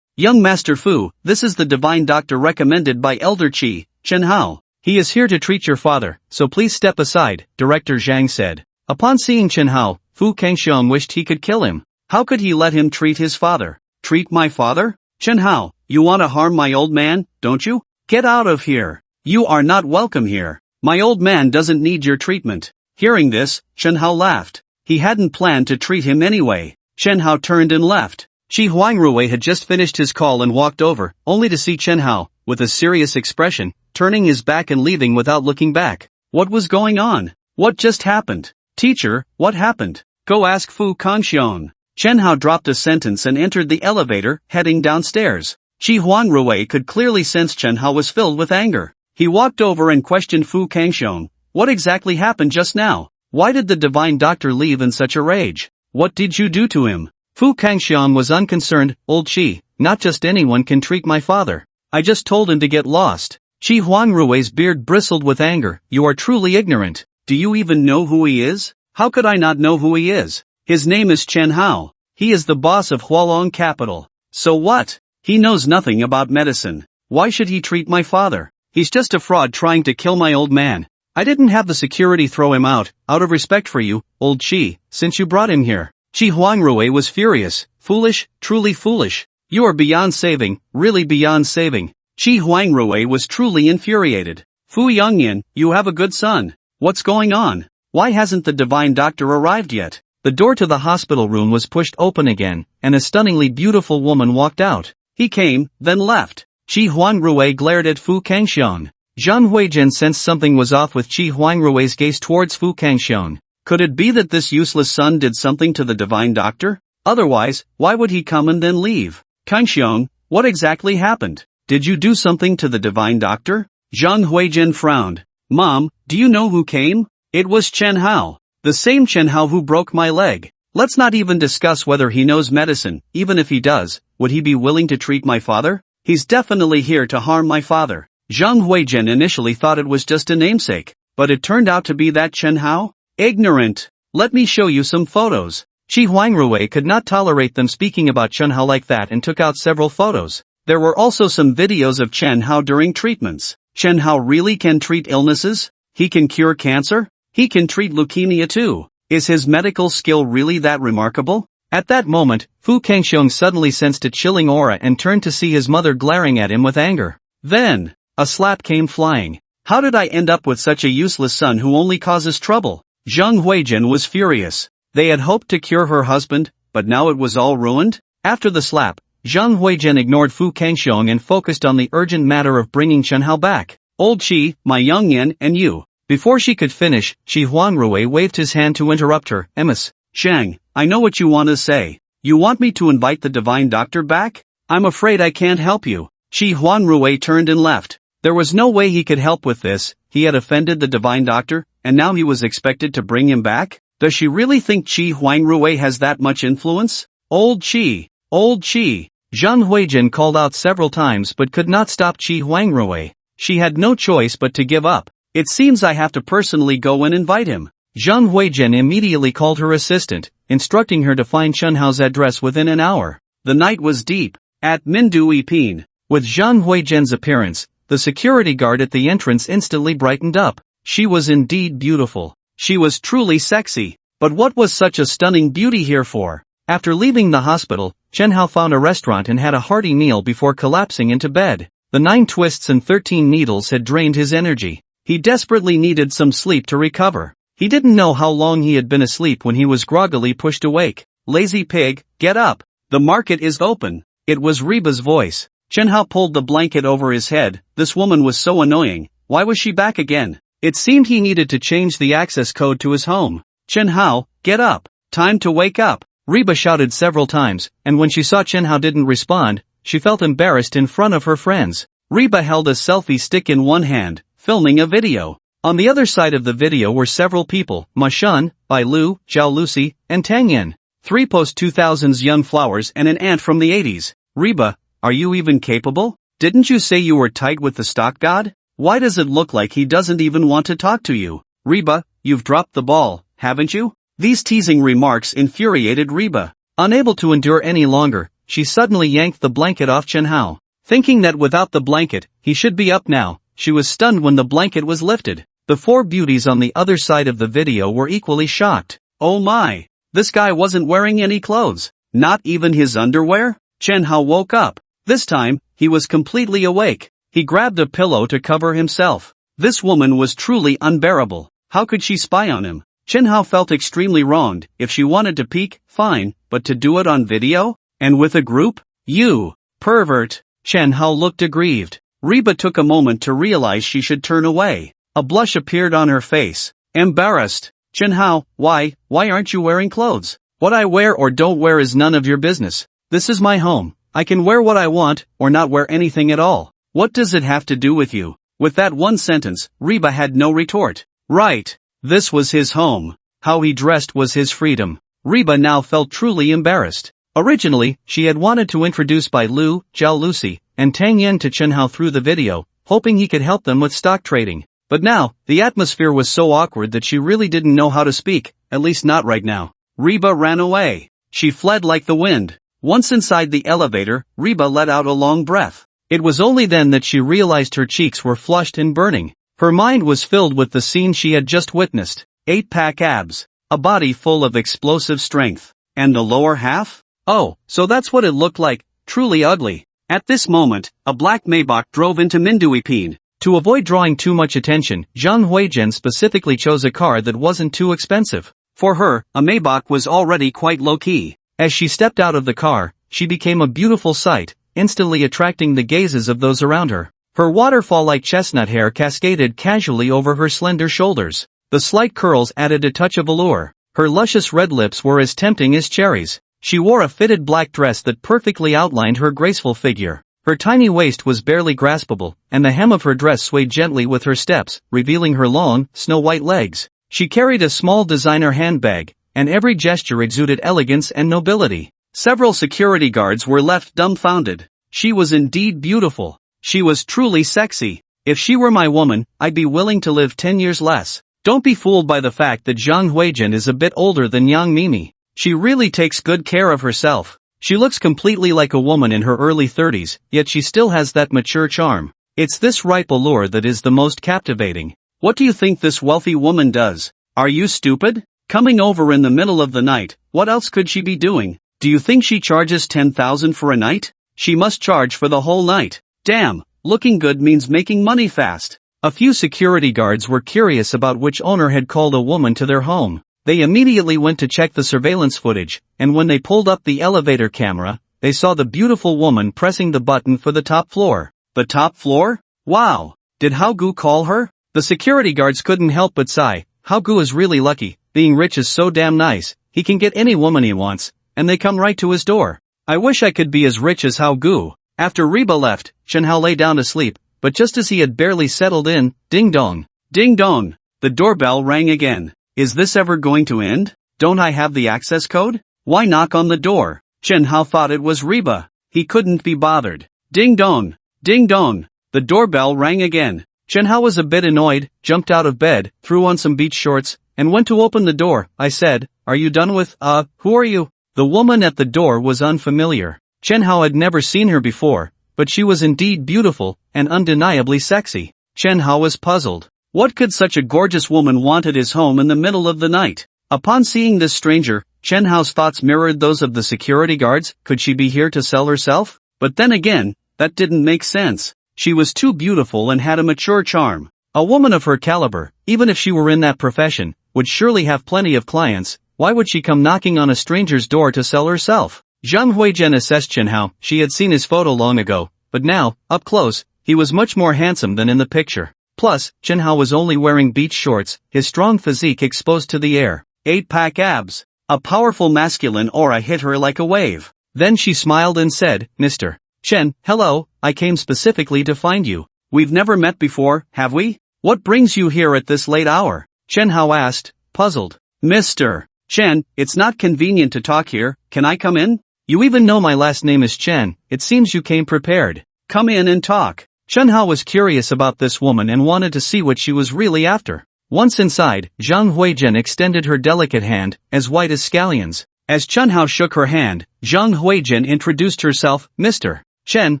Young Master Fu, this is the divine doctor recommended by Elder Qi, Chen Hao. He is here to treat your father, so please step aside, Director Zhang said. Upon seeing Chen Hao, Fu Kangxiong wished he could kill him. How could he let him treat his father? Treat my father? Chen Hao, you want to harm my old man, don't you? Get out of here. You are not welcome here. My old man doesn't need your treatment. Hearing this, Chen Hao laughed. He hadn't planned to treat him anyway. Chen Hao turned and left. Shi Huangrui had just finished his call and walked over, only to see Chen Hao, with a serious expression, turning his back and leaving without looking back. What was going on? What just happened? Teacher, what happened? Go ask Fu Kangxiong. Chen Hao dropped a sentence and entered the elevator, heading downstairs. Shi Huangrui could clearly sense Chen Hao was filled with anger. He walked over and questioned Fu Kangxiong. What exactly happened just now? Why did the divine doctor leave in such a rage? What did you do to him? Fu Kangxiong was unconcerned. Old Qi, not just anyone can treat my father. I just told him to get lost. Shi Huangrui's beard bristled with anger. You are truly ignorant. Do you even know who he is? How could I not know who he is? His name is Chen Hao. He is the boss of Hualong Capital. So what? He knows nothing about medicine. Why should he treat my father? He's just a fraud trying to kill my old man. I didn't have the security throw him out of respect for you, old Qi, since you brought him here. Shi Huangrui was furious. Foolish, truly foolish. You are beyond saving, really beyond saving. Shi Huangrui was truly infuriated. Fu Yangyan, you have a good son. What's going on? Why hasn't the divine doctor arrived yet? The door to the hospital room was pushed open again, and a stunningly beautiful woman walked out. He came, then left. Shi Huangrui glared at Fu Kangxiong. Zhang Huizhen sensed something was off with Shi Huangrui's gaze towards Fu Kangxiong. Could it be that this useless son did something to the divine doctor? Otherwise, why would he come and then leave? Kangxiong, what exactly happened? Did you do something to the divine doctor? Zhang Huizhen frowned. Mom, do you know who came? It was Chen Hao. The same Chen Hao who broke my leg. Let's not even discuss whether he knows medicine. Even if he does, would he be willing to treat my father? He's definitely here to harm my father. Zhang Huizhen initially thought it was just a namesake, but it turned out to be that Chen Hao? Ignorant. Let me show you some photos. Shi Huangrui could not tolerate them speaking about Chen Hao like that and took out several photos. There were also some videos of Chen Hao during treatments. Chen Hao really can treat illnesses? He can cure cancer? He can treat leukemia too. Is his medical skill really that remarkable? At that moment, Fu Kangxiong suddenly sensed a chilling aura and turned to see his mother glaring at him with anger. Then, a slap came flying. How did I end up with such a useless son who only causes trouble? Zhang Huizhen was furious. They had hoped to cure her husband, but now it was all ruined? After the slap, Zhang Huizhen ignored Fu Kangxiong and focused on the urgent matter of bringing Chen Hao back. Old Qi, my young Yan, and you. Before she could finish, Shi Huangrui waved his hand to interrupt her. Ms. Shang, I know what you want to say. You want me to invite the divine doctor back? I'm afraid I can't help you. Shi Huangrui turned and left. There was no way he could help with this. He had offended the divine doctor, and now he was expected to bring him back? Does she really think Shi Huangrui has that much influence? Old Qi. Old Qi. Zhang Huizhen called out several times but could not stop Shi Huangrui. She had no choice but to give up. It seems I have to personally go and invite him. Zhang Huizhen immediately called her assistant, instructing her to find Chen Hao's address within an hour. The night was deep. At Mindu Yipin. With Zhang Huizhen's appearance, the security guard at the entrance instantly brightened up. She was indeed beautiful. She was truly sexy. But what was such a stunning beauty here for? After leaving the hospital, Chen Hao found a restaurant and had a hearty meal before collapsing into bed. The 9 twists and 13 needles had drained his energy. He desperately needed some sleep to recover. He didn't know how long he had been asleep when he was groggily pushed awake. Lazy pig, get up. The market is open. It was Reba's voice. Chen Hao pulled the blanket over his head. This woman was so annoying. Why was she back again? It seemed he needed to change the access code to his home. Chen Hao, get up. Time to wake up, Reba shouted several times, and when she saw Chen Hao didn't respond, she felt embarrassed in front of her friends. Reba held a selfie stick in one hand, filming a video. On the other side of the video were several people, Ma Shun, Bai Lu, Zhao Lucy, and Tang Yin. 3 post-2000s young flowers and an aunt from the 80s. Reba, are you even capable? Didn't you say you were tight with the stock god? Why does it look like he doesn't even want to talk to you? Reba, you've dropped the ball, haven't you? These teasing remarks infuriated Reba. Unable to endure any longer, she suddenly yanked the blanket off Chen Hao. Thinking that without the blanket, he should be up now, she was stunned when the blanket was lifted. The 4 beauties on the other side of the video were equally shocked. Oh my! This guy wasn't wearing any clothes. Not even his underwear? Chen Hao woke up. This time, he was completely awake. He grabbed a pillow to cover himself. This woman was truly unbearable. How could she spy on him? Chen Hao felt extremely wronged. If she wanted to peek, fine, but to do it on video? And with a group? You pervert! Chen Hao looked aggrieved. Reba took a moment to realize she should turn away. A blush appeared on her face. Embarrassed. Chen Hao, why aren't you wearing clothes? What I wear or don't wear is none of your business. This is my home. I can wear what I want, or not wear anything at all. What does it have to do with you? With that one sentence, Reba had no retort. Right. This was his home. How he dressed was his freedom. Reba now felt truly embarrassed. Originally, she had wanted to introduce Bai Lu, Zhao Lucy, and Tang Yin to Chen Hao through the video, hoping he could help them with stock trading. But now, the atmosphere was so awkward that she really didn't know how to speak, at least not right now. Reba ran away. She fled like the wind. Once inside the elevator, Reba let out a long breath. It was only then that she realized her cheeks were flushed and burning. Her mind was filled with the scene she had just witnessed. 8-pack abs. A body full of explosive strength. And the lower half? Oh, so that's what it looked like, truly ugly. At this moment, a black Maybach drove into Minduipine. To avoid drawing too much attention, Zhang Huizhen specifically chose a car that wasn't too expensive. For her, a Maybach was already quite low-key. As she stepped out of the car, she became a beautiful sight, instantly attracting the gazes of those around her. Her waterfall-like chestnut hair cascaded casually over her slender shoulders. The slight curls added a touch of allure. Her luscious red lips were as tempting as cherries. She wore a fitted black dress that perfectly outlined her graceful figure. Her tiny waist was barely graspable, and the hem of her dress swayed gently with her steps, revealing her long, snow-white legs. She carried a small designer handbag, and every gesture exuded elegance and nobility. Several security guards were left dumbfounded. She was indeed beautiful. She was truly sexy. If she were my woman, I'd be willing to live 10 years less. Don't be fooled by the fact that Zhang Huizhen is a bit older than Yang Mimi. She really takes good care of herself. She looks completely like a woman in her early 30s, yet she still has that mature charm. It's this ripe allure that is the most captivating. What do you think this wealthy woman does? Are you stupid? Coming over in the middle of the night, what else could she be doing? Do you think she charges 10,000 for a night? She must charge for the whole night. Damn, looking good means making money fast. A few security guards were curious about which owner had called a woman to their home. They immediately went to check the surveillance footage, and when they pulled up the elevator camera, they saw the beautiful woman pressing the button for the top floor. The top floor? Wow! Did Hao Gu call her? The security guards couldn't help but sigh. Hao Gu is really lucky. Being rich is so damn nice. He can get any woman he wants, and they come right to his door. I wish I could be as rich as Hao Gu. After Reba left, Chen Hao lay down to sleep, but just as he had barely settled in, ding dong. Ding dong! The doorbell rang again. Is this ever going to end? Don't I have the access code? Why knock on the door? Chen Hao thought it was Reba. He couldn't be bothered. Ding dong! Ding dong! The doorbell rang again. Chen Hao was a bit annoyed, jumped out of bed, threw on some beach shorts, and went to open the door. I said, "Are you done with, who are you?" The woman at the door was unfamiliar. Chen Hao had never seen her before, but she was indeed beautiful, and undeniably sexy. Chen Hao was puzzled. What could such a gorgeous woman want at his home in the middle of the night? Upon seeing this stranger, Chen Hao's thoughts mirrored those of the security guards. Could she be here to sell herself? But then again, that didn't make sense. She was too beautiful and had a mature charm. A woman of her caliber, even if she were in that profession, would surely have plenty of clients. Why would she come knocking on a stranger's door to sell herself? Zhang Huizhen assessed Chen Hao. She had seen his photo long ago, but now, up close, he was much more handsome than in the picture. Plus, Chen Hao was only wearing beach shorts, his strong physique exposed to the air. 8-pack abs. A powerful masculine aura hit her like a wave. Then she smiled and said, "Mr. Chen, hello, I came specifically to find you. We've never met before, have we? What brings you here at this late hour?" Chen Hao asked, puzzled. "Mr. Chen, it's not convenient to talk here, can I come in? You even know my last name is Chen, it seems you came prepared. Come in and talk." Chen Hao was curious about this woman and wanted to see what she was really after. Once inside, Zhang Huizhen extended her delicate hand, as white as scallions. As Chen Hao shook her hand, Zhang Huizhen introduced herself, "Mr. Chen,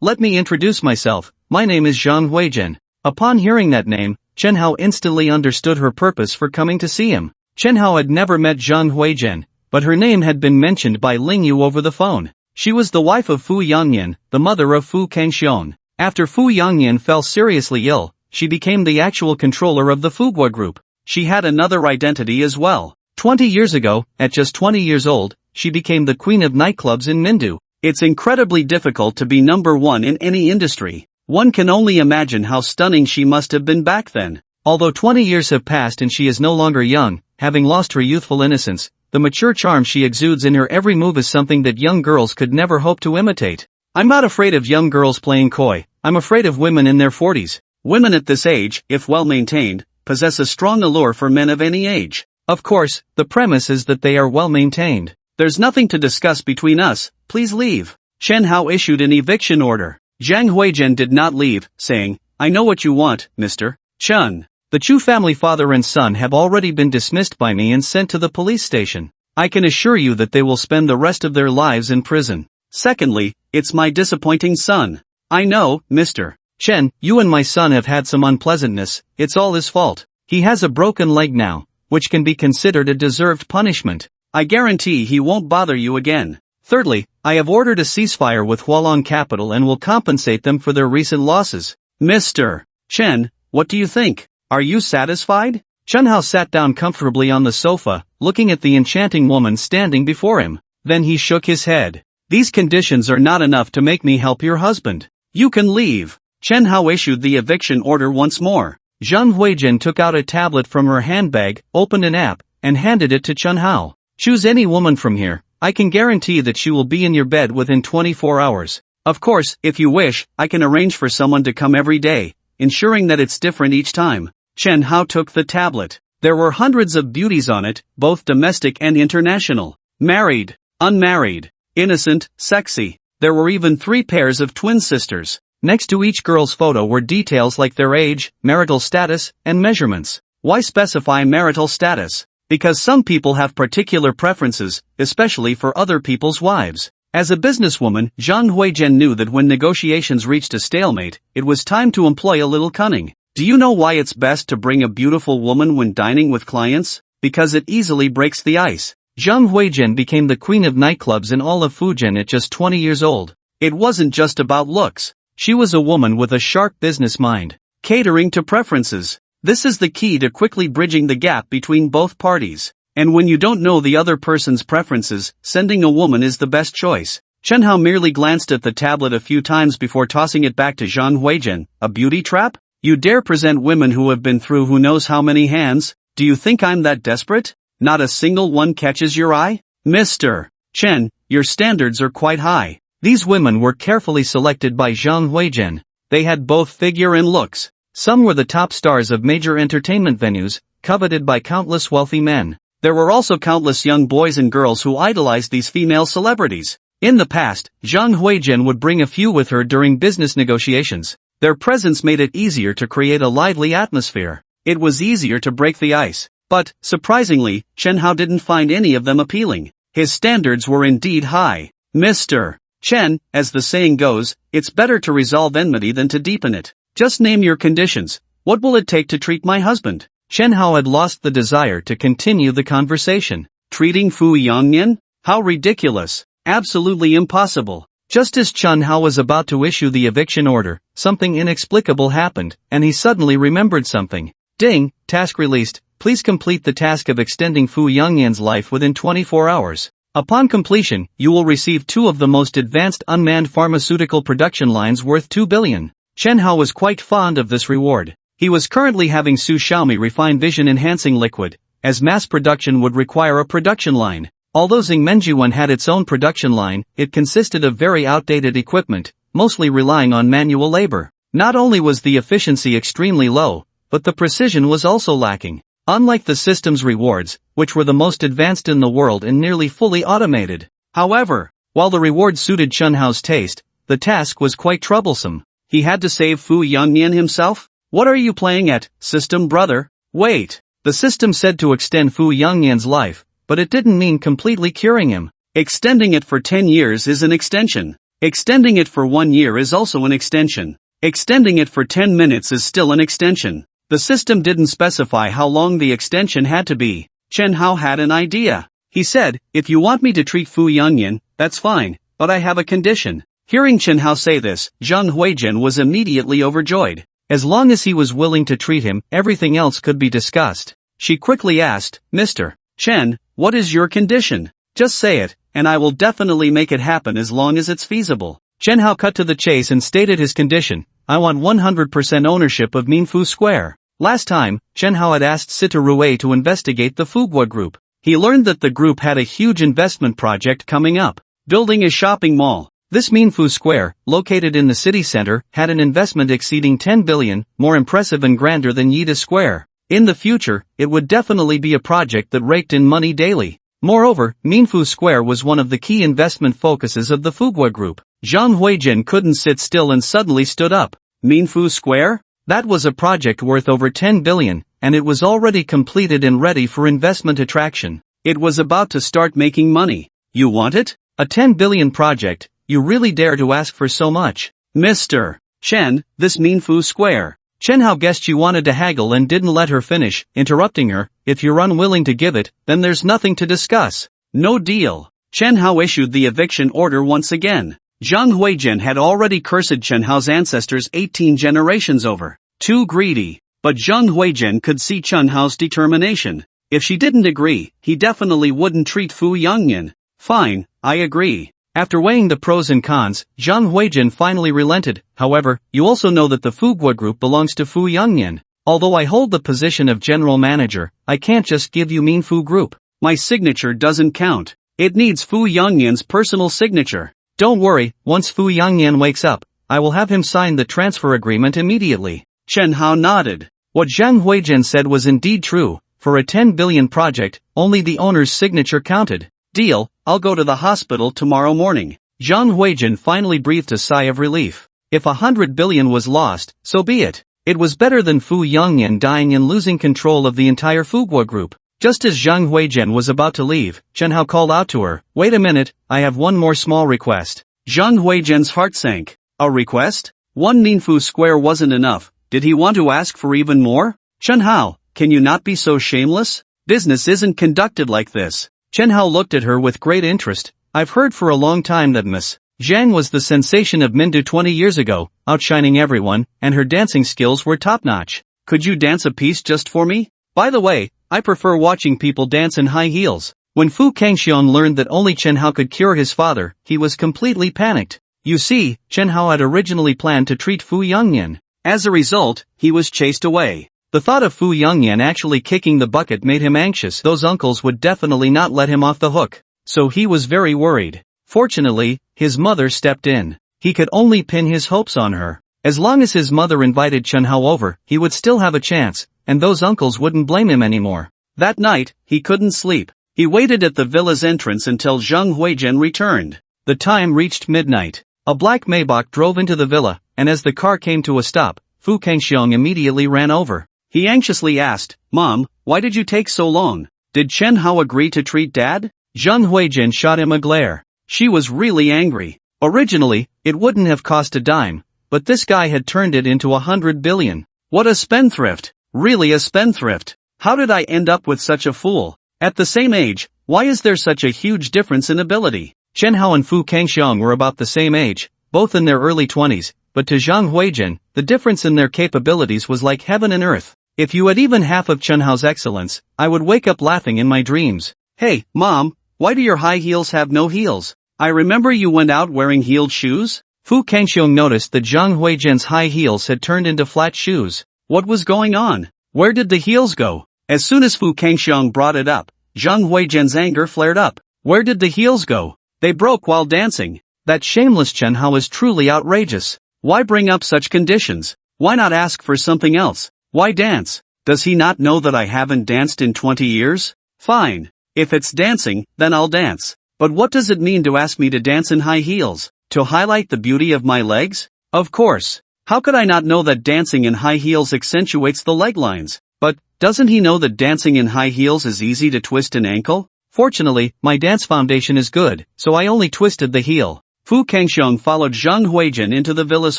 let me introduce myself, my name is Zhang Huizhen." Upon hearing that name, Chen Hao instantly understood her purpose for coming to see him. Chen Hao had never met Zhang Huizhen, but her name had been mentioned by Ling Yu over the phone. She was the wife of Fu Yangyan, the mother of Fu Kangxiong. After Fu Yangyan fell seriously ill, she became the actual controller of the Fugua group. She had another identity as well. 20 years ago, at just 20 years old, she became the queen of nightclubs in Mindu. It's incredibly difficult to be number one in any industry. One can only imagine how stunning she must have been back then. Although 20 years have passed and she is no longer young, having lost her youthful innocence, the mature charm she exudes in her every move is something that young girls could never hope to imitate. I'm not afraid of young girls playing coy, I'm afraid of women in their 40s. Women at this age, if well maintained, possess a strong allure for men of any age. Of course, the premise is that they are well maintained. There's nothing to discuss between us, please leave. Chen Hao issued an eviction order. Zhang Huizhen did not leave, saying, "I know what you want, Mr. Chen. The Chu family father and son have already been dismissed by me and sent to the police station. I can assure you that they will spend the rest of their lives in prison. Secondly, it's my disappointing son. I know, Mr. Chen, you and my son have had some unpleasantness, it's all his fault. He has a broken leg now, which can be considered a deserved punishment. I guarantee he won't bother you again. Thirdly, I have ordered a ceasefire with Hualong Capital and will compensate them for their recent losses. Mr. Chen, what do you think? Are you satisfied?" Chen Hao sat down comfortably on the sofa, looking at the enchanting woman standing before him. Then he shook his head. "These conditions are not enough to make me help your husband. You can leave." Chen Hao issued the eviction order once more. Zhang Huizhen took out a tablet from her handbag, opened an app, and handed it to Chen Hao. "Choose any woman from here. I can guarantee that she will be in your bed within 24 hours. Of course, if you wish, I can arrange for someone to come every day, ensuring that it's different each time." Chen Hao took the tablet. There were hundreds of beauties on it, both domestic and international. Married, unmarried, innocent, sexy. There were even 3 pairs of twin sisters. Next to each girl's photo were details like their age, marital status, and measurements. Why specify marital status? Because some people have particular preferences, especially for other people's wives. As a businesswoman, Zhang Huizhen knew that when negotiations reached a stalemate, it was time to employ a little cunning. Do you know why it's best to bring a beautiful woman when dining with clients? Because it easily breaks the ice. Zhang Huizhen became the queen of nightclubs in all of Fujian at just 20 years old. It wasn't just about looks. She was a woman with a sharp business mind. Catering to preferences. This is the key to quickly bridging the gap between both parties. And when you don't know the other person's preferences, sending a woman is the best choice. Chen Hao merely glanced at the tablet a few times before tossing it back to Zhang Huizhen. A beauty trap? You dare present women who have been through who knows how many hands? Do you think I'm that desperate? Not a single one catches your eye? Mr. Chen, your standards are quite high. These women were carefully selected by Zhang Huizhen. They had both figure and looks. Some were the top stars of major entertainment venues, coveted by countless wealthy men. There were also countless young boys and girls who idolized these female celebrities. In the past, Zhang Huizhen would bring a few with her during business negotiations. Their presence made it easier to create a lively atmosphere. It was easier to break the ice. But, surprisingly, Chen Hao didn't find any of them appealing. His standards were indeed high. Mr. Chen, as the saying goes, it's better to resolve enmity than to deepen it. Just name your conditions. What will it take to treat my husband? Chen Hao had lost the desire to continue the conversation. Treating Fu Yangyan? How ridiculous. Absolutely impossible. Just as Chen Hao was about to issue the eviction order, something inexplicable happened, and he suddenly remembered something. Ding, task released. Please complete the task of extending Fu Yangyan's life within 24 hours. Upon completion, you will receive 2 of the most advanced unmanned pharmaceutical production lines worth 2 billion. Chen Hao was quite fond of this reward. He was currently having Su Xiaomi refine vision enhancing liquid, as mass production would require a production line. Although Zhengmenjuan had its own production line, it consisted of very outdated equipment, mostly relying on manual labor. Not only was the efficiency extremely low, but the precision was also lacking. Unlike the system's rewards, which were the most advanced in the world and nearly fully automated. However, while the reward suited Chen Hao's taste, the task was quite troublesome. He had to save Fu Yongnian himself? What are you playing at, system brother? Wait. The system said to extend Fu Yongnian's life, but it didn't mean completely curing him. Extending it for 10 years is an extension. Extending it for 1 year is also an extension. Extending it for 10 minutes is still an extension. The system didn't specify how long the extension had to be. Chen Hao had an idea. He said, if you want me to treat Fu Yongnian, that's fine, but I have a condition. Hearing Chen Hao say this, Zhang Huizhen was immediately overjoyed. As long as he was willing to treat him, everything else could be discussed. She quickly asked, Mr. Chen, what is your condition? Just say it, and I will definitely make it happen as long as it's feasible. Chen Hao cut to the chase and stated his condition. I want 100% ownership of Minfu Square. Last time, Chen Hao had asked Sita Rue to investigate the Fugua Group. He learned that the group had a huge investment project coming up. Building a shopping mall. This Minfu Square, located in the city center, had an investment exceeding 10 billion, more impressive and grander than Yida Square. In the future, it would definitely be a project that raked in money daily. Moreover, Minfu Square was one of the key investment focuses of the Fugua Group. Zhang Huijin couldn't sit still and suddenly stood up. Minfu Square? That was a project worth over 10 billion, and it was already completed and ready for investment attraction. It was about to start making money. You want it? A 10 billion project? You really dare to ask for so much? Mr. Chen, this Minfu Square. Chen Hao guessed you wanted to haggle and didn't let her finish, interrupting her. If you're unwilling to give it, then there's nothing to discuss. No deal. Chen Hao issued the eviction order once again. Zhang Huijin had already cursed Chen Hao's ancestors 18 generations over. Too greedy. But Zhang Huijin could see Chen Hao's determination. If she didn't agree, he definitely wouldn't treat Fu Yongnian. Fine, I agree. After weighing the pros and cons, Zhang Huijin finally relented. However, you also know that the Fugua Group belongs to Fu Yongnian. Although I hold the position of general manager, I can't just give you Minfu Group. My signature doesn't count. It needs Fu Yongnian's personal signature. Don't worry, once Fu Yongnian wakes up, I will have him sign the transfer agreement immediately. Chen Hao nodded. What Zhang Huijin said was indeed true. For a 10 billion project, only the owner's signature counted. Deal, I'll go to the hospital tomorrow morning. Zhang Huijin finally breathed a sigh of relief. If 100 billion was lost, so be it. It was better than Fu Yongnian dying and losing control of the entire Fugua Group. Just as Zhang Huijin was about to leave, Chen Hao called out to her, wait a minute, I have one more small request. Zhang Huijin's heart sank. A request? One Minfu Square wasn't enough. Did he want to ask for even more? Chen Hao, can you not be so shameless? Business isn't conducted like this. Chen Hao looked at her with great interest. I've heard for a long time that Miss Zhang was the sensation of Mindu 20 years ago, outshining everyone, and her dancing skills were top-notch. Could you dance a piece just for me? By the way, I prefer watching people dance in high heels. When Fu Kangxiong learned that only Chen Hao could cure his father, he was completely panicked. You see, Chen Hao had originally planned to treat Fu Yongnian. As a result, he was chased away. The thought of Fu Yongnian actually kicking the bucket made him anxious. Those uncles would definitely not let him off the hook. So he was very worried. Fortunately, his mother stepped in. He could only pin his hopes on her. As long as his mother invited Chen Hao over, he would still have a chance, and those uncles wouldn't blame him anymore. That night, he couldn't sleep. He waited at the villa's entrance until Zhang Huijin returned. The time reached midnight. A black Maybach drove into the villa, and as the car came to a stop, Fu Kangxiong immediately ran over. He anxiously asked, Mom, why did you take so long? Did Chen Hao agree to treat Dad? Zhang Huijin shot him a glare. She was really angry. Originally, it wouldn't have cost a dime, but this guy had turned it into 100 billion. What a spendthrift. Really a spendthrift. How did I end up with such a fool? At the same age, why is there such a huge difference in ability? Chen Hao and Fu Kangxiong were about the same age, both in their early 20s, but to Zhang Huijin, the difference in their capabilities was like heaven and earth. If you had even half of Chen Hao's excellence, I would wake up laughing in my dreams. Hey, Mom, why do your high heels have no heels? I remember you went out wearing heeled shoes? Fu Kangxiong noticed that Zhang Huijin's high heels had turned into flat shoes. What was going on? Where did the heels go? As soon as Fu Kangxiong brought it up, Zhang Huijin's anger flared up. Where did the heels go? They broke while dancing. That shameless Chen Hao is truly outrageous. Why bring up such conditions? Why not ask for something else? Why dance? Does he not know that I haven't danced in 20 years? Fine. If it's dancing, then I'll dance. But what does it mean to ask me to dance in high heels? To highlight the beauty of my legs? Of course. How could I not know that dancing in high heels accentuates the leg lines? But, doesn't he know that dancing in high heels is easy to twist an ankle? Fortunately, my dance foundation is good, so I only twisted the heel. Fu Kangxiong followed Zhang Huijin into the villa's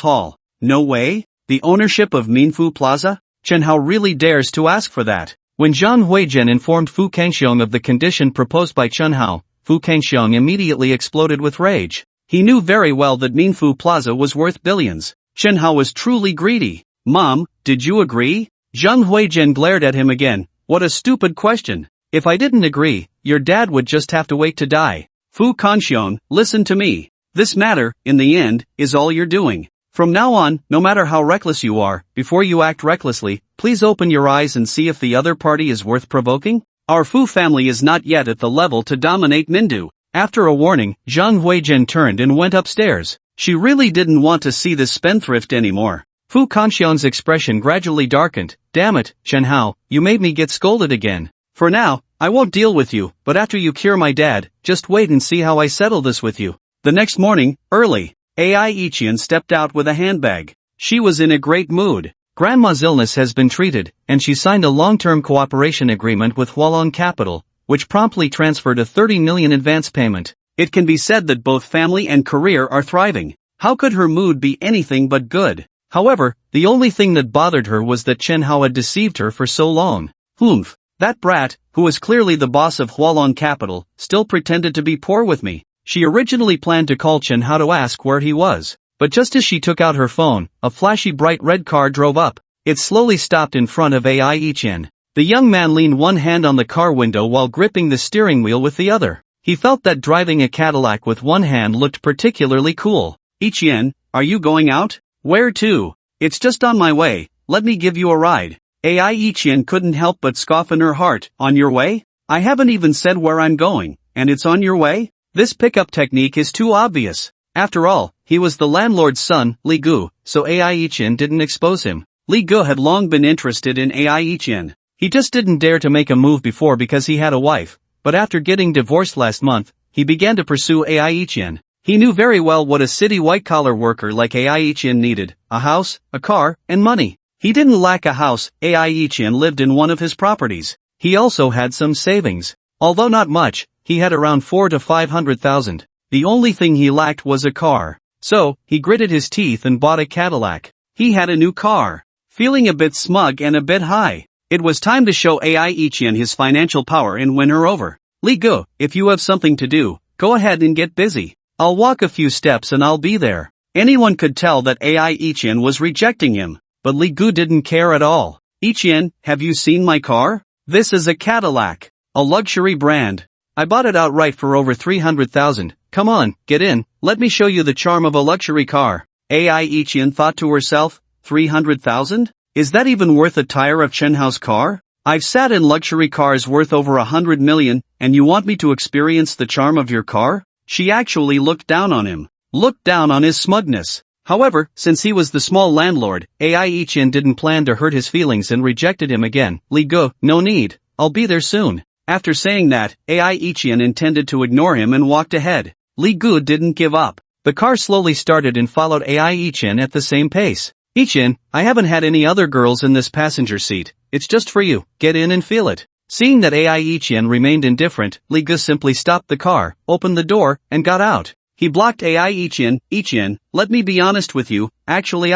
hall. No way? The ownership of Minfu Plaza? Chen Hao really dares to ask for that. When Zhang Huijin informed Fu Kangxiong of the condition proposed by Chen Hao, Fu Kangxiong immediately exploded with rage. He knew very well that Minfu Plaza was worth billions. Chen Hao was truly greedy. Mom, did you agree? Zhang Huijin glared at him again. What a stupid question. If I didn't agree, your dad would just have to wait to die. Fu Kangxiong, listen to me. This matter, in the end, is all you're doing. From now on, no matter how reckless you are, before you act recklessly, please open your eyes and see if the other party is worth provoking. Our Fu family is not yet at the level to dominate Mindu. After a warning, Zhang Huijin turned and went upstairs. She really didn't want to see this spendthrift anymore. Fu Kangxiong's expression gradually darkened. Damn it, Chen Hao, you made me get scolded again. For now, I won't deal with you, but after you cure my dad, just wait and see how I settle this with you. The next morning, early, Ai Ichian stepped out with a handbag. She was in a great mood. Grandma's illness has been treated, and she signed a long-term cooperation agreement with Hualong Capital, which promptly transferred a 30 million advance payment. It can be said that both family and career are thriving. How could her mood be anything but good? However, the only thing that bothered her was that Chen Hao had deceived her for so long. Humph, that brat, who was clearly the boss of Hualong Capital, still pretended to be poor with me. She originally planned to call Chen Hao to ask where he was, but just as she took out her phone, a flashy bright red car drove up. It slowly stopped in front of Ai Ichian. The young man leaned one hand on the car window while gripping the steering wheel with the other. He felt that driving a Cadillac with one hand looked particularly cool. Ichian, are you going out? Where to? It's just on my way, let me give you a ride. Ai Ichian couldn't help but scoff in her heart. On your way? I haven't even said where I'm going, and it's on your way? This pickup technique is too obvious. After all, he was the landlord's son, Li Gu, so Ai Ichian didn't expose him. Li Gu had long been interested in Ai Ichian. He just didn't dare to make a move before because he had a wife, but after getting divorced last month, he began to pursue Ai Ichian. He knew very well what a city white-collar worker like Ai Ichian needed: a house, a car, and money. He didn't lack a house. Ai Ichian lived in one of his properties. He also had some savings. Although not much, he had around 400,000 to 500,000. The only thing he lacked was a car. So, he gritted his teeth and bought a Cadillac. He had a new car. Feeling a bit smug and a bit high, it was time to show Ai Ichian his financial power and win her over. Li Gu, if you have something to do, go ahead and get busy. I'll walk a few steps and I'll be there. Anyone could tell that Ai Ichian was rejecting him, but Li Gu didn't care at all. Ichian, have you seen my car? This is a Cadillac. A luxury brand. I bought it outright for over 300,000. Come on, get in, let me show you the charm of a luxury car. Ai Ichian thought to herself, 300,000? Is that even worth a tire of Chen Hao's car? I've sat in luxury cars worth over 100 million, and you want me to experience the charm of your car? She actually looked down on him. Looked down on his smugness. However, since he was the small landlord, Ai Ichian didn't plan to hurt his feelings and rejected him again. Li Gu, no need, I'll be there soon. After saying that, Ai Ichian intended to ignore him and walked ahead. Li Gu didn't give up. The car slowly started and followed Ai Ichian at the same pace. Ichian, I haven't had any other girls in this passenger seat. It's just for you, get in and feel it. Seeing that Ai Ichian remained indifferent, Li Gu simply stopped the car, opened the door, and got out. He blocked Ai Ichian. Ichian, let me be honest with you, actually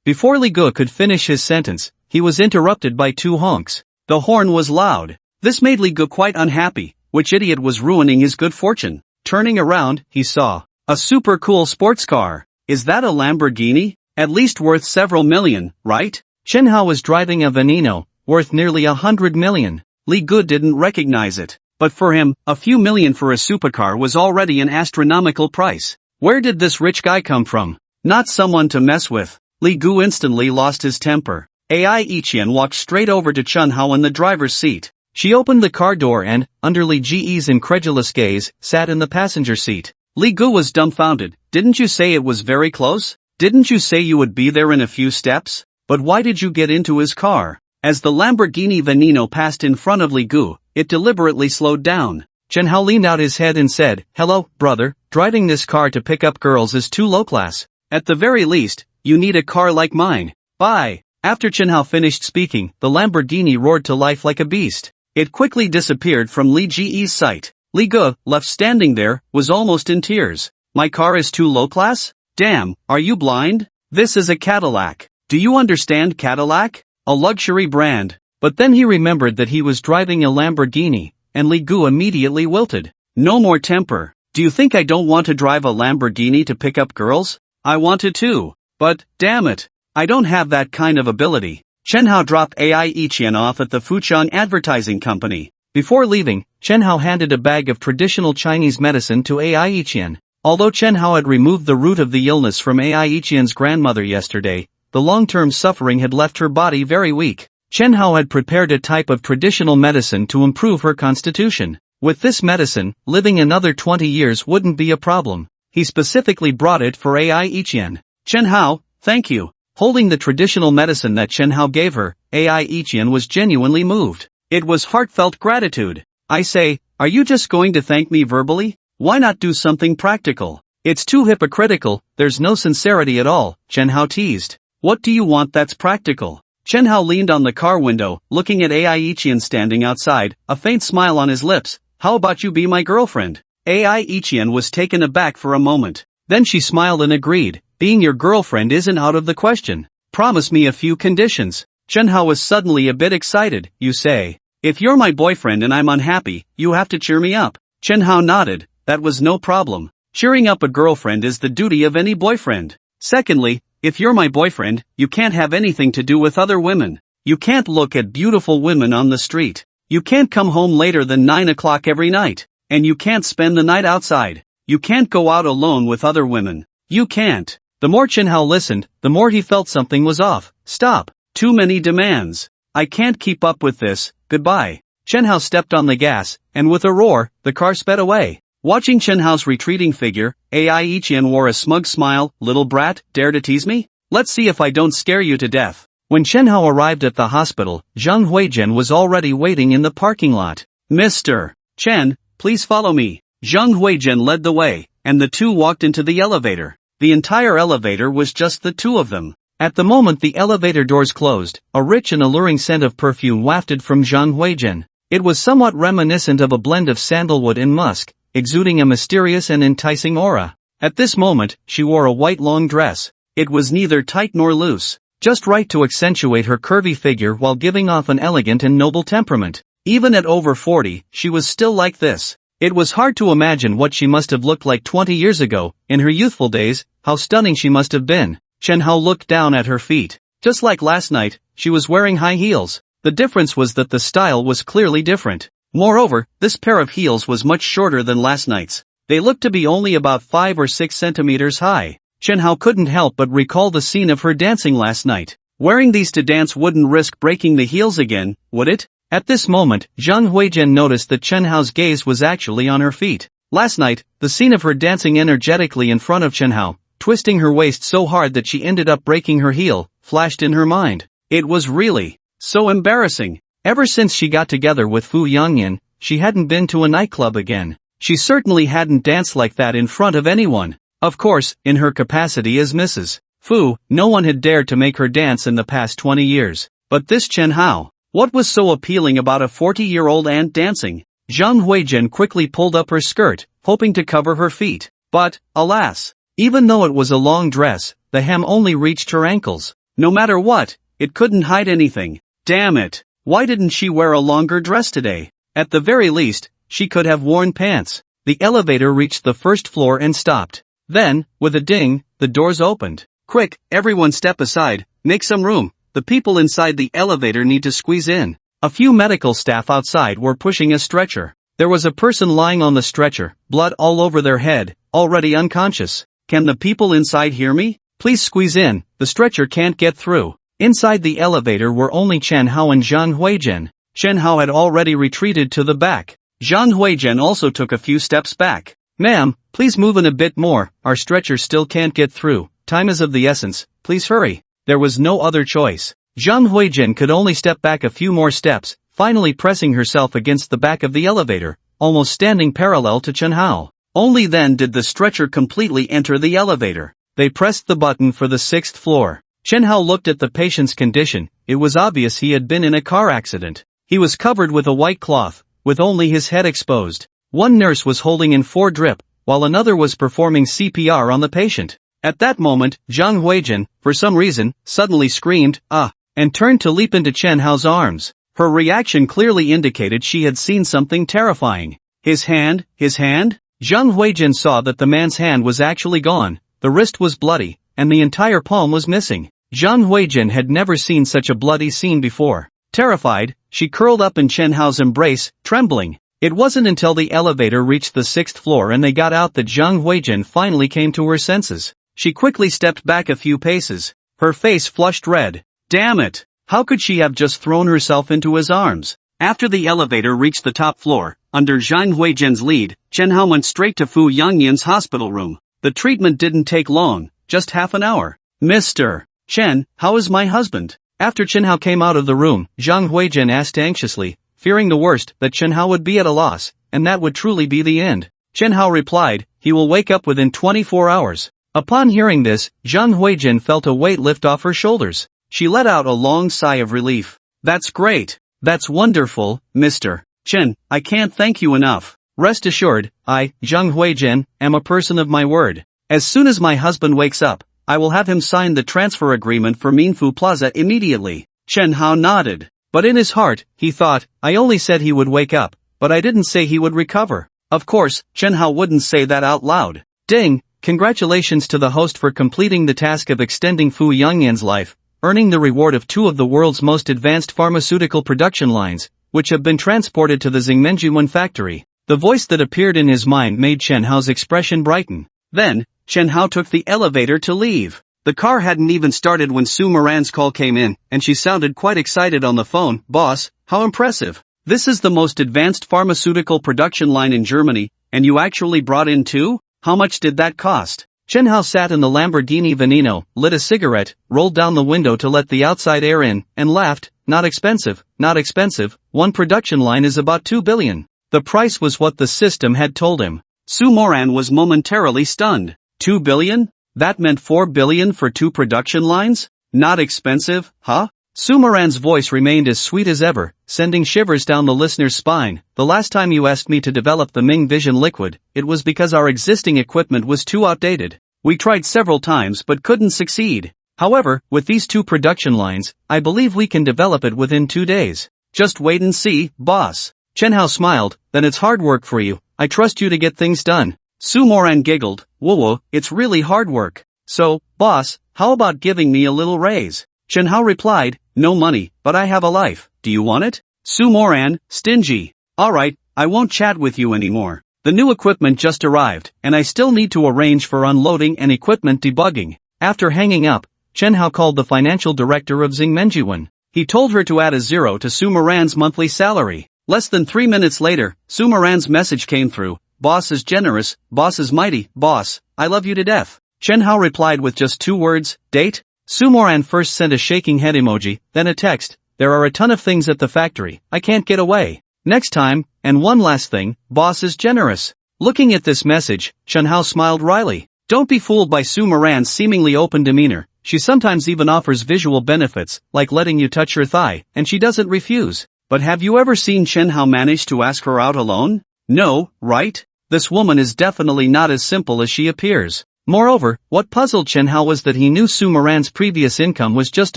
Before Li Gu could finish his sentence, he was interrupted by two honks. The horn was loud. This made Li Gu quite unhappy. Which idiot was ruining his good fortune? Turning around, he saw a super cool sports car. Is that a Lamborghini? At least worth several million, right? Chen Hao was driving a Veneno, worth nearly 100 million. Li Gu didn't recognize it. But for him, a few million for a supercar was already an astronomical price. Where did this rich guy come from? Not someone to mess with. Li Gu instantly lost his temper. Ai Ichian walked straight over to Chen Hao in the driver's seat. She opened the car door and, under Li Ji's incredulous gaze, sat in the passenger seat. Li Gu was dumbfounded. Didn't you say it was very close? Didn't you say you would be there in a few steps? But why did you get into his car? As the Lamborghini Veneno passed in front of Li Gu, it deliberately slowed down. Chen Hao leaned out his head and said, "Hello, brother, driving this car to pick up girls is too low class. At the very least, you need a car like mine. Bye." After Chen Hao finished speaking, the Lamborghini roared to life like a beast. It quickly disappeared from Li Ji's sight. Li Gu, left standing there, was almost in tears. "My car is too low class? Damn, are you blind? This is a Cadillac. Do you understand Cadillac? A luxury brand." But then he remembered that he was driving a Lamborghini, and Li Gu immediately wilted. "No more temper. Do you think I don't want to drive a Lamborghini to pick up girls? I want to too. But, damn it, I don't have that kind of ability." Chen Hao dropped Ai Ichian off at the Fuchang Advertising Company. Before leaving, Chen Hao handed a bag of traditional Chinese medicine to Ai Ichian. Although Chen Hao had removed the root of the illness from Ai Ichian's grandmother yesterday, the long-term suffering had left her body very weak. Chen Hao had prepared a type of traditional medicine to improve her constitution. With this medicine, living another 20 years wouldn't be a problem. He specifically brought it for Ai Ichian. "Chen Hao, thank you." Holding the traditional medicine that Chen Hao gave her, Ai Ichian was genuinely moved. It was heartfelt gratitude. "I say, are you just going to thank me verbally? Why not do something practical? It's too hypocritical, there's no sincerity at all," Chen Hao teased. "What do you want that's practical?" Chen Hao leaned on the car window, looking at Ai Ichian standing outside, a faint smile on his lips. "How about you be my girlfriend?" Ai Ichian was taken aback for a moment. Then she smiled and agreed. "Being your girlfriend isn't out of the question. Promise me a few conditions." Chen Hao was suddenly a bit excited. "You say, if you're my boyfriend and I'm unhappy, you have to cheer me up?" Chen Hao nodded. That was no problem. Cheering up a girlfriend is the duty of any boyfriend. Secondly, if you're my boyfriend, you can't have anything to do with other women. You can't look at beautiful women on the street. You can't come home later than 9 o'clock every night. And you can't spend the night outside. You can't go out alone with other women. You can't. The more Chen Hao listened, the more he felt something was off. "Stop. Too many demands. I can't keep up with this, goodbye." Chen Hao stepped on the gas, and with a roar, the car sped away. Watching Chen Hao's retreating figure, Ai Ichian wore a smug smile. "Little brat, dare to tease me? Let's see if I don't scare you to death." When Chen Hao arrived at the hospital, Zhang Huizhen was already waiting in the parking lot. "Mr. Chen, please follow me." Zhang Huizhen led the way, and the two walked into the elevator. The entire elevator was just the two of them. At the moment the elevator doors closed, a rich and alluring scent of perfume wafted from Zhang Huizhen. It was somewhat reminiscent of a blend of sandalwood and musk, exuding a mysterious and enticing aura. At this moment, she wore a white long dress. It was neither tight nor loose, just right to accentuate her curvy figure while giving off an elegant and noble temperament. Even at over 40, she was still like this. It was hard to imagine what she must have looked like 20 years ago. In her youthful days, how stunning she must have been. Chen Hao looked down at her feet. Just like last night, she was wearing high heels. The difference was that the style was clearly different. Moreover, this pair of heels was much shorter than last night's. They looked to be only about 5 or 6 centimeters high. Chen Hao couldn't help but recall the scene of her dancing last night. Wearing these to dance wouldn't risk breaking the heels again, would it? At this moment, Zhang Huizhen noticed that Chen Hao's gaze was actually on her feet. Last night, the scene of her dancing energetically in front of Chen Hao, twisting her waist so hard that she ended up breaking her heel, flashed in her mind. It was really so embarrassing. Ever since she got together with Fu Yangyan, she hadn't been to a nightclub again. She certainly hadn't danced like that in front of anyone. Of course, in her capacity as Mrs. Fu, no one had dared to make her dance in the past 20 years. But this Chen Hao, what was so appealing about a 40-year-old aunt dancing? Zhang Huizhen quickly pulled up her skirt, hoping to cover her feet. But, alas, even though it was a long dress, the hem only reached her ankles. No matter what, it couldn't hide anything. Damn it, why didn't she wear a longer dress today? At the very least, she could have worn pants. The elevator reached the first floor and stopped. Then, with a ding, the doors opened. "Quick, everyone step aside, make some room. The people inside the elevator need to squeeze in." A few medical staff outside were pushing a stretcher. There was a person lying on the stretcher, blood all over their head, already unconscious. "Can the people inside hear me? Please squeeze in, the stretcher can't get through." Inside the elevator were only Chen Hao and Zhang Huizhen. Chen Hao had already retreated to the back. Zhang Huizhen also took a few steps back. "Ma'am, please move in a bit more, our stretcher still can't get through, time is of the essence, please hurry." There was no other choice. Zhang Huizhen could only step back a few more steps, finally pressing herself against the back of the elevator, almost standing parallel to Chen Hao. Only then did the stretcher completely enter the elevator. They pressed the button for the 6th floor. Chen Hao looked at the patient's condition. It was obvious he had been in a car accident. He was covered with a white cloth, with only his head exposed. One nurse was holding in 4 drip, while another was performing CPR on the patient. At that moment, Zhang Huizhen, for some reason, suddenly screamed, "Ah!" and turned to leap into Chen Hao's arms. Her reaction clearly indicated she had seen something terrifying. His hand? Zhang Huizhen saw that the man's hand was actually gone, the wrist was bloody, and the entire palm was missing. Zhang Huizhen had never seen such a bloody scene before. Terrified, she curled up in Chen Hao's embrace, trembling. It wasn't until the elevator reached the 6th floor and they got out that Zhang Huizhen finally came to her senses. She quickly stepped back a few paces. Her face flushed red. Damn it! How could she have just thrown herself into his arms? After the elevator reached the top floor, under Zhang Huizhen's lead, Chen Hao went straight to Fu Yangyan's hospital room. The treatment didn't take long, just half an hour. "Mr. Chen, how is my husband?" After Chen Hao came out of the room, Zhang Huizhen asked anxiously, fearing the worst, that Chen Hao would be at a loss, and that would truly be the end. Chen Hao replied, "He will wake up within 24 hours. Upon hearing this, Zhang Huizhen felt a weight lift off her shoulders. She let out a long sigh of relief. "That's great. That's wonderful, Mr. Chen, I can't thank you enough. Rest assured, I, Zhang Huizhen, am a person of my word. As soon as my husband wakes up, I will have him sign the transfer agreement for Minfu Plaza immediately." Chen Hao nodded. But in his heart, he thought, I only said he would wake up, but I didn't say he would recover. Of course, Chen Hao wouldn't say that out loud. Ding! Congratulations to the host for completing the task of extending Fu Yangyan's life, earning the reward of 2 of the world's most advanced pharmaceutical production lines, which have been transported to the Xingmenjuan factory. The voice that appeared in his mind made Chen Hao's expression brighten. Then, Chen Hao took the elevator to leave. The car hadn't even started when Su Moran's call came in, and she sounded quite excited on the phone. "Boss, how impressive. This is the most advanced pharmaceutical production line in Germany, and you actually brought in 2? How much did that cost?" Chen Hao sat in the Lamborghini Veneno, lit a cigarette, rolled down the window to let the outside air in, and laughed. Not expensive, not expensive. One production line is about 2 billion. The price was what the system had told him. Su Moran was momentarily stunned. 2 billion? That meant 4 billion for 2 production lines? Not expensive, huh? Su Moran's voice remained as sweet as ever, sending shivers down the listener's spine. "The last time you asked me to develop the Ming Vision liquid, it was because our existing equipment was too outdated. We tried several times but couldn't succeed. However, with these 2 production lines, I believe we can develop it within 2 days. Just wait and see, boss." Chen Hao smiled. "Then it's hard work for you. I trust you to get things done." Su Moran giggled. Whoa, it's really hard work. "So, boss, how about giving me a little raise?" Chen Hao replied, "No money, but I have a life. Do you want it?" Su Moran, stingy. "Alright, I won't chat with you anymore. The new equipment just arrived, and I still need to arrange for unloading and equipment debugging." After hanging up, Chen Hao called the financial director of Xingmenjuan. He told her to add a 0 to Su Moran's monthly salary. Less than 3 minutes later, Su Moran's message came through. "Boss is generous, boss is mighty, boss, I love you to death." Chen Hao replied with just 2 words, "Date?" Su Moran first sent a shaking head emoji, then a text, "There are a ton of things at the factory, I can't get away. Next time, and one last thing, boss is generous." Looking at this message, Chen Hao smiled wryly. Don't be fooled by Su Moran's seemingly open demeanor. She sometimes even offers visual benefits, like letting you touch her thigh, and she doesn't refuse. But have you ever seen Chen Hao manage to ask her out alone? No, right? This woman is definitely not as simple as she appears. Moreover, what puzzled Chen Hao was that he knew Su Moran's previous income was just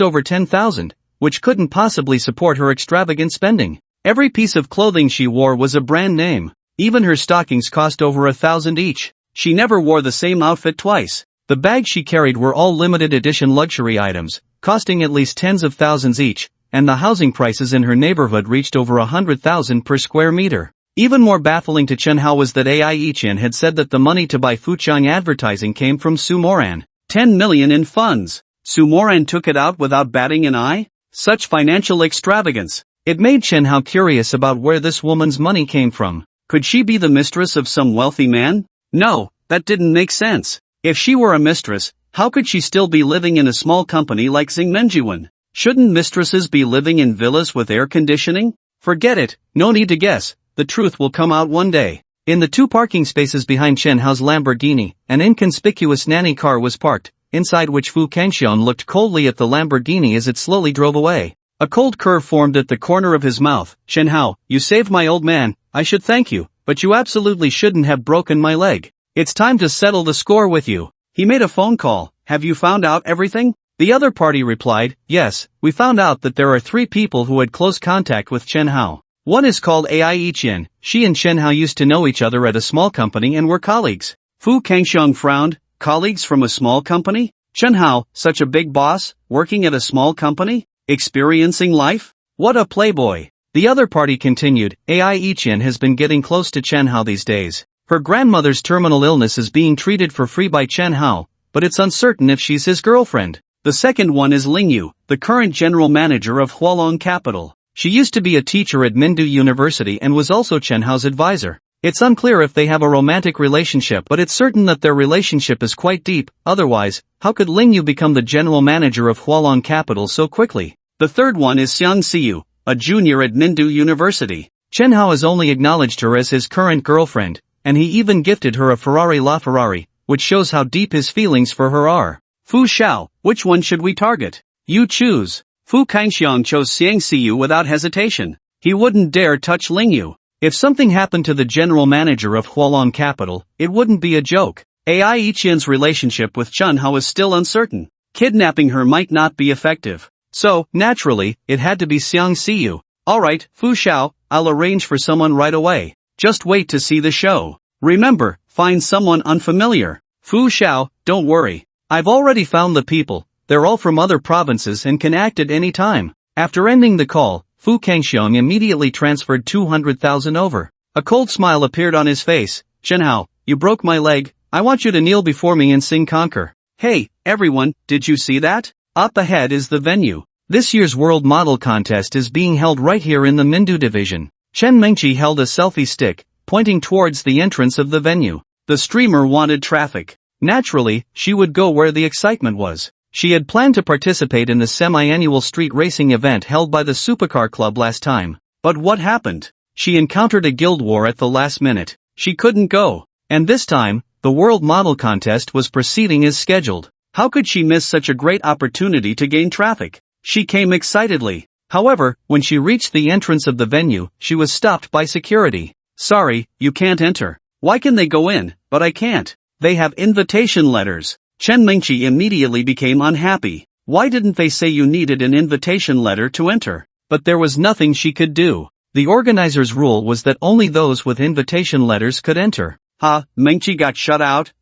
over 10,000, which couldn't possibly support her extravagant spending. Every piece of clothing she wore was a brand name. Even her stockings cost over 1,000 each. She never wore the same outfit twice. The bags she carried were all limited edition luxury items, costing at least tens of thousands each, and the housing prices in her neighborhood reached over 100,000 per square meter. Even more baffling to Chen Hao was that Ai Yiqian had said that the money to buy Fuchang advertising came from Su Moran. 10 million in funds. Su Moran took it out without batting an eye? Such financial extravagance. It made Chen Hao curious about where this woman's money came from. Could she be the mistress of some wealthy man? No, that didn't make sense. If she were a mistress, how could she still be living in a small company like Xingmenjiwan? Shouldn't mistresses be living in villas with air conditioning? Forget it, no need to guess, the truth will come out one day. In the 2 parking spaces behind Chen Hao's Lamborghini, an inconspicuous nanny car was parked, inside which Fu Kangxiang looked coldly at the Lamborghini as it slowly drove away. A cold curve formed at the corner of his mouth. Chen Hao, you saved my old man, I should thank you, but you absolutely shouldn't have broken my leg. It's time to settle the score with you. He made a phone call. Have you found out everything? The other party replied, yes, we found out that there are 3 people who had close contact with Chen Hao. One is called Ai Yiqian. She and Chen Hao used to know each other at a small company and were colleagues. Fu Kangxiang frowned. Colleagues from a small company? Chen Hao, such a big boss, working at a small company? Experiencing life? What a playboy. The other party continued, Ai Yiqian has been getting close to Chen Hao these days. Her grandmother's terminal illness is being treated for free by Chen Hao, but it's uncertain if she's his girlfriend. The second one is Ling Yu, the current general manager of Hualong Capital. She used to be a teacher at Mindu University and was also Chen Hao's advisor. It's unclear if they have a romantic relationship, but it's certain that their relationship is quite deep. Otherwise, how could Ling Yu become the general manager of Hualong Capital so quickly? The third one is Xiang Xiyu, a junior at Mindu University. Chen Hao has only acknowledged her as his current girlfriend, and he even gifted her a Ferrari LaFerrari, which shows how deep his feelings for her are. Fu Xiao, which one should we target? You choose. Fu Kangxiang chose Xiang Xiyu without hesitation. He wouldn't dare touch Ling Yu. If something happened to the general manager of Hualong Capital, it wouldn't be a joke. Ai Yiqian's relationship with Chen Hao is still uncertain. Kidnapping her might not be effective. So, naturally, it had to be Xiang Xiyu. Alright, Fu Xiao, I'll arrange for someone right away. Just wait to see the show. Remember, find someone unfamiliar. Fu Xiao, don't worry. I've already found the people. They're all from other provinces and can act at any time. After ending the call, Fu Kangxiang immediately transferred 200,000 over. A cold smile appeared on his face. Chen Hao, you broke my leg. I want you to kneel before me and sing Conquer. Hey, everyone, did you see that? Up ahead is the venue. This year's World Model Contest is being held right here in the Mindu division. Chen Mengqi held a selfie stick, pointing towards the entrance of the venue. The streamer wanted traffic. Naturally, she would go where the excitement was. She had planned to participate in the semi-annual street racing event held by the Supercar Club last time. But what happened? She encountered a guild war at the last minute. She couldn't go. And this time, the World Model Contest was proceeding as scheduled. How could she miss such a great opportunity to gain traffic? She came excitedly. However, when she reached the entrance of the venue, she was stopped by security. Sorry, you can't enter. Why can they go in, but I can't? They have invitation letters. Chen Mengqi immediately became unhappy. Why didn't they say you needed an invitation letter to enter? But there was nothing she could do. The organizer's rule was that only those with invitation letters could enter. Mengqi got shut out,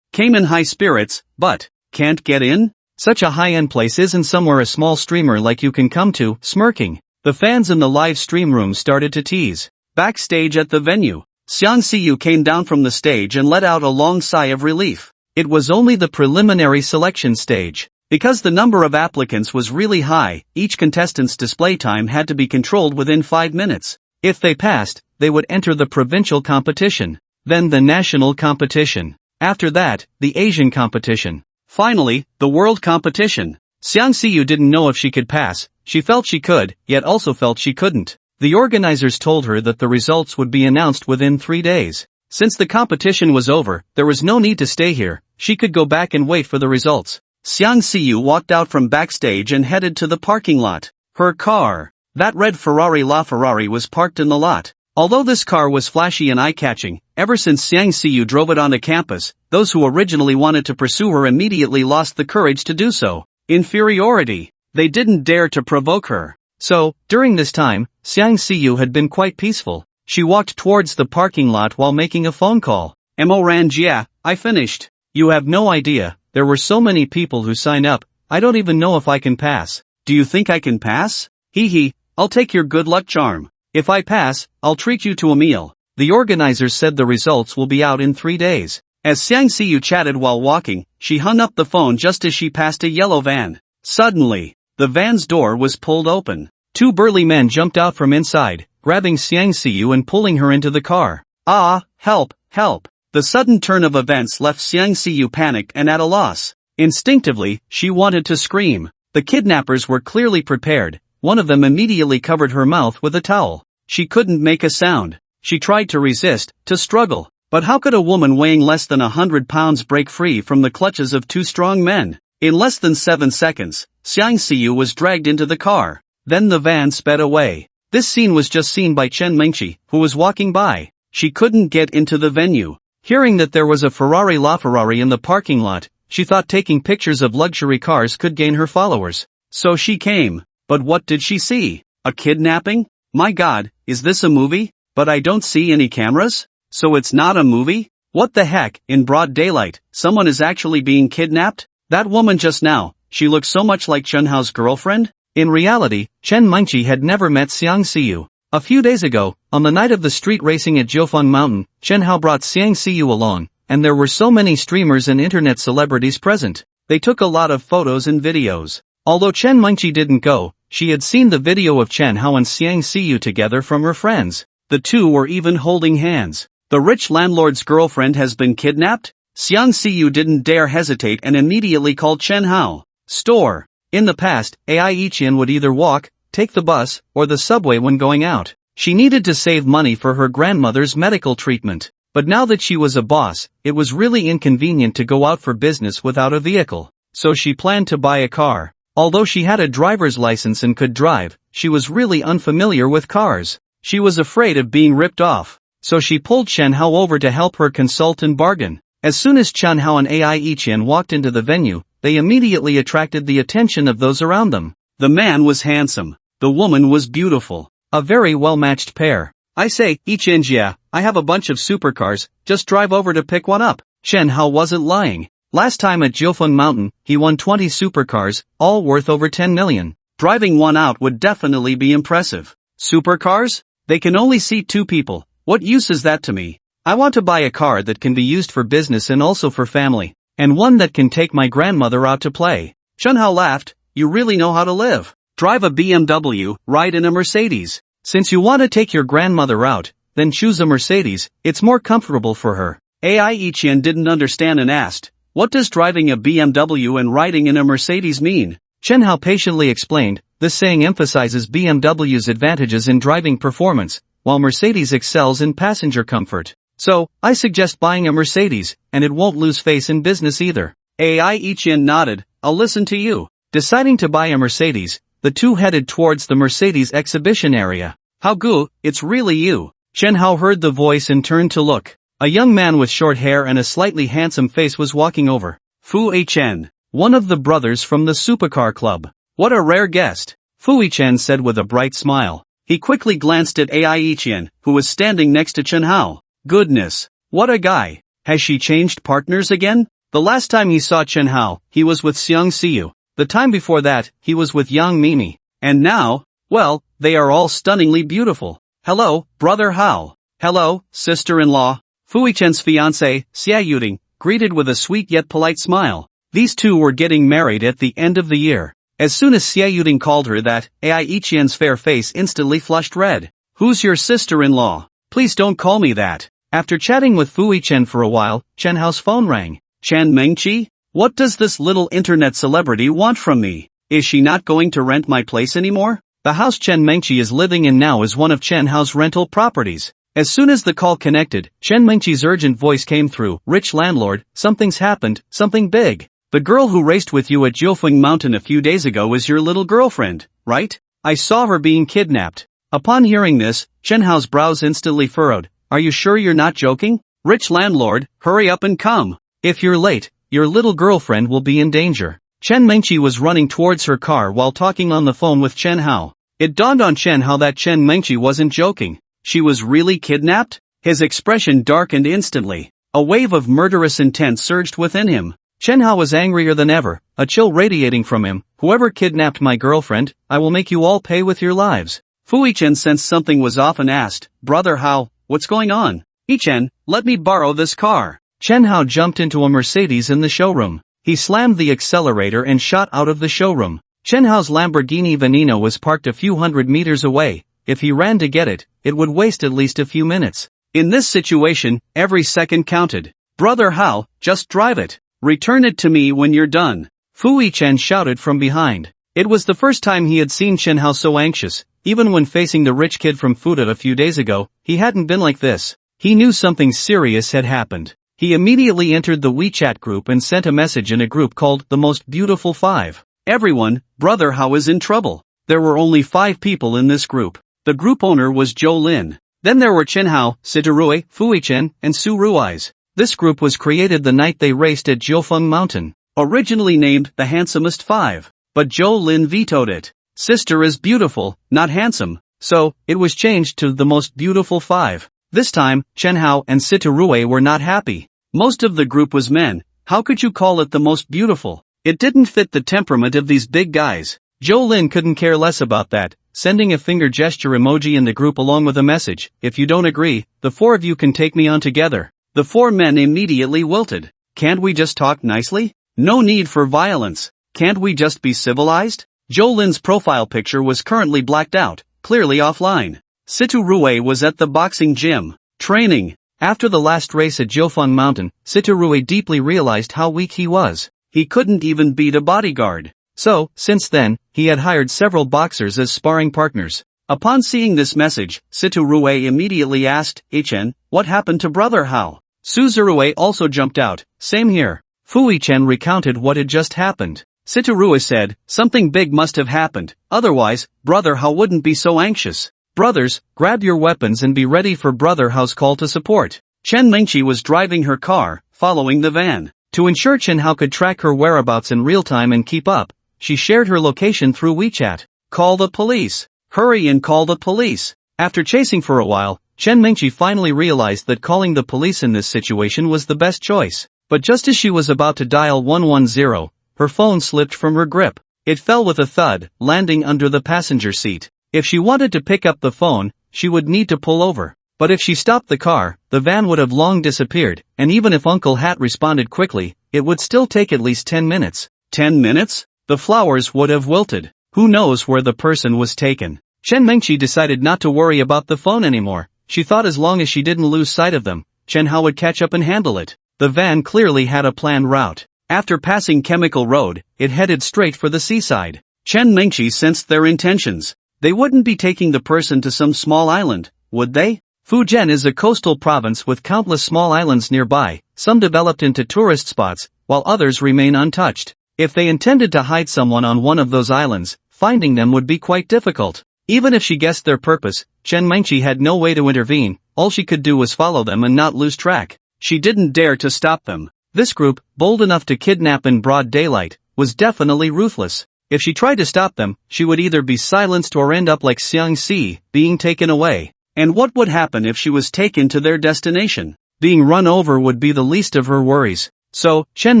Came in high spirits, but can't get in? Such a high-end place isn't somewhere a small streamer like you can come to. Smirking, the fans in the live stream room started to tease. Backstage at the venue, Xiang Xiyu came down from the stage and let out a long sigh of relief. It was only the preliminary selection stage. Because the number of applicants was really high, each contestant's display time had to be controlled within 5 minutes. If they passed, they would enter the provincial competition, then the national competition. After that, the Asian competition. Finally, the world competition. Xiang Xiyu didn't know if she could pass. She felt she could, yet also felt she couldn't. The organizers told her that the results would be announced within 3 days. Since the competition was over, there was no need to stay here. She could go back and wait for the results. Xiang Xiyu walked out from backstage and headed to the parking lot. Her car, that red Ferrari LaFerrari, was parked in the lot. Although this car was flashy and eye-catching, ever since Xiang Xiyu drove it onto campus, those who originally wanted to pursue her immediately lost the courage to do so. Inferiority. They didn't dare to provoke her. So, during this time, Xiang Xiyu had been quite peaceful. She walked towards the parking lot while making a phone call. Mo Ranjia, I finished. You have no idea, there were so many people who signed up, I don't even know if I can pass. Do you think I can pass? Hee, I'll take your good luck charm. If I pass, I'll treat you to a meal. The organizers said the results will be out in 3 days. As Xiang Xiyu chatted while walking, she hung up the phone just as she passed a yellow van. Suddenly, the van's door was pulled open. Two burly men jumped out from inside, grabbing Xiang Xiyu and pulling her into the car. Ah, help, help. The sudden turn of events left Xiang Xiyu panicked and at a loss. Instinctively, she wanted to scream. The kidnappers were clearly prepared. One of them immediately covered her mouth with a towel. She couldn't make a sound. She tried to resist, to struggle. But how could a woman weighing less than 100 pounds break free from the clutches of two strong men? In less than 7 seconds, Xiang Xiyu was dragged into the car. Then the van sped away. This scene was just seen by Chen Mengqi, who was walking by. She couldn't get into the venue. Hearing that there was a Ferrari LaFerrari in the parking lot, she thought taking pictures of luxury cars could gain her followers. So she came. But what did she see? A kidnapping? My God, is this a movie? But I don't see any cameras? So it's not a movie? What the heck, in broad daylight, someone is actually being kidnapped? That woman just now, she looked so much like Chen Hao's girlfriend? In reality, Chen Mengqi had never met Xiang Xiyu. A few days ago, on the night of the street racing at Jiufeng Mountain, Chen Hao brought Xiang Xiyu along, and there were so many streamers and internet celebrities present. They took a lot of photos and videos. Although Chen Mengqi didn't go, she had seen the video of Chen Hao and Xiang Xiyu together from her friends. The two were even holding hands. The rich landlord's girlfriend has been kidnapped? Xiang Xiyu didn't dare hesitate and immediately called Chen Hao. Store. In the past, Ai Yiqian would either walk, take the bus, or the subway when going out. She needed to save money for her grandmother's medical treatment. But now that she was a boss, it was really inconvenient to go out for business without a vehicle. So she planned to buy a car. Although she had a driver's license and could drive, she was really unfamiliar with cars. She was afraid of being ripped off. So she pulled Chen Hao over to help her consult and bargain. As soon as Chen Hao and Ai Yiqian walked into the venue, they immediately attracted the attention of those around them. The man was handsome. The woman was beautiful. A very well-matched pair. I say, Yiqian, I have a bunch of supercars, just drive over to pick one up. Chen Hao wasn't lying. Last time at Jiufeng Mountain, he won 20 supercars, all worth over 10 million. Driving one out would definitely be impressive. Supercars? They can only seat 2 people. What use is that to me? I want to buy a car that can be used for business and also for family. And one that can take my grandmother out to play. Chen Hao laughed. You really know how to live. Drive a BMW, ride in a Mercedes. Since you want to take your grandmother out, then choose a Mercedes, it's more comfortable for her. Ai Yiqian didn't understand and asked, what does driving a BMW and riding in a Mercedes mean? Chen Hao patiently explained, this saying emphasizes BMW's advantages in driving performance, while Mercedes excels in passenger comfort. So, I suggest buying a Mercedes, and it won't lose face in business either. Ai Yiqian nodded, I'll listen to you. Deciding to buy a Mercedes, the two headed towards the Mercedes exhibition area. How good, it's really you. Chen Hao heard the voice and turned to look. A young man with short hair and a slightly handsome face was walking over. Fu Yichen, one of the brothers from the supercar club. What a rare guest. Fu Yichen said with a bright smile. He quickly glanced at Ai Yiqian, who was standing next to Chen Hao. Goodness, what a guy. Has she changed partners again? The last time he saw Chen Hao, he was with Xiang Xiyu. The time before that, he was with Yang Mimi. And now, well, they are all stunningly beautiful. Hello, brother Hao. Hello, sister-in-law. Fu Yichen's fiancée, Xia Yuding, greeted with a sweet yet polite smile. These two were getting married at the end of the year. As soon as Xia Yuding called her that, Ai Yiqian's fair face instantly flushed red. Who's your sister-in-law? Please don't call me that. After chatting with Fu Yichen for a while, Chen Hao's phone rang. Chen Mengqi? What does this little internet celebrity want from me? Is she not going to rent my place anymore? The house Chen Mengqi is living in now is one of Chen Hao's rental properties. As soon as the call connected, Chen Mengqi's urgent voice came through. Rich landlord, something's happened, something big. The girl who raced with you at Jiufeng Mountain a few days ago is your little girlfriend, right? I saw her being kidnapped. Upon hearing this, Chen Hao's brows instantly furrowed. Are you sure you're not joking? Rich landlord, hurry up and come. If you're late, your little girlfriend will be in danger. Chen Mengqi was running towards her car while talking on the phone with Chen Hao. It dawned on Chen Hao that Chen Mengqi wasn't joking. She was really kidnapped? His expression darkened instantly. A wave of murderous intent surged within him. Chen Hao was angrier than ever, a chill radiating from him. Whoever kidnapped my girlfriend, I will make you all pay with your lives. Fu Yichen sensed something was off and asked, Brother Hao, what's going on? Yichen, let me borrow this car. Chen Hao jumped into a Mercedes in the showroom. He slammed the accelerator and shot out of the showroom. Chen Hao's Lamborghini Veneno was parked a few hundred meters away. If he ran to get it, it would waste at least a few minutes. In this situation, every second counted. "Brother Hao, just drive it. Return it to me when you're done," Fu Yichen shouted from behind. It was the first time he had seen Chen Hao so anxious. Even when facing the rich kid from Fuda a few days ago, he hadn't been like this. He knew something serious had happened. He immediately entered the WeChat group and sent a message in a group called The Most Beautiful Five. "Everyone, Brother Hao is in trouble." There were only 5 people in this group. The group owner was Zhou Lin. Then there were Chen Hao, Sitarui, Fu Yichen, and Su Rui's. This group was created the night they raced at Jiufeng Mountain. Originally named The Handsomest Five. But Zhou Lin vetoed it. Sister is beautiful, not handsome. So, it was changed to The Most Beautiful Five. This time, Chen Hao and Sitarui were not happy. Most of the group was men. How could you call it the most beautiful? It didn't fit the temperament of these big guys. Zhou Lin couldn't care less about that, sending a finger gesture emoji in the group along with a message. "If you don't agree, the 4 of you can take me on together." The 4 men immediately wilted. "Can't we just talk nicely? No need for violence. Can't we just be civilized?" Zhou Lin's profile picture was currently blacked out, clearly offline. Sitarui was at the boxing gym, training. After the last race at Jiufeng Mountain, Sitarui deeply realized how weak he was. He couldn't even beat a bodyguard. So, since then, he had hired several boxers as sparring partners. Upon seeing this message, Sitarui immediately asked, "Yichen, what happened to Brother Hao?" Suzurui also jumped out. "Same here." Fu Yichen recounted what had just happened. Sitarui said, "Something big must have happened, otherwise, Brother Hao wouldn't be so anxious. Brothers, grab your weapons and be ready for Brother Hao's call to support." Chen Mingqi was driving her car, following the van. To ensure Chen Hao could track her whereabouts in real time and keep up, she shared her location through WeChat. "Call the police. Hurry and call the police." After chasing for a while, Chen Mingqi finally realized that calling the police in this situation was the best choice. But just as she was about to dial 110, her phone slipped from her grip. It fell with a thud, landing under the passenger seat. If she wanted to pick up the phone, she would need to pull over. But if she stopped the car, the van would have long disappeared, and even if Uncle Hat responded quickly, it would still take at least 10 minutes. 10 minutes? The flowers would have wilted. Who knows where the person was taken? Chen Mingqi decided not to worry about the phone anymore. She thought as long as she didn't lose sight of them, Chen Hao would catch up and handle it. The van clearly had a planned route. After passing Chemical Road, it headed straight for the seaside. Chen Mingqi sensed their intentions. They wouldn't be taking the person to some small island, would they? Fujian is a coastal province with countless small islands nearby, some developed into tourist spots, while others remain untouched. If they intended to hide someone on one of those islands, finding them would be quite difficult. Even if she guessed their purpose, Chen Mingqi had no way to intervene. All she could do was follow them and not lose track. She didn't dare to stop them. This group, bold enough to kidnap in broad daylight, was definitely ruthless. If she tried to stop them, she would either be silenced or end up like Xiang Si, being taken away. And what would happen if she was taken to their destination? Being run over would be the least of her worries. So, Chen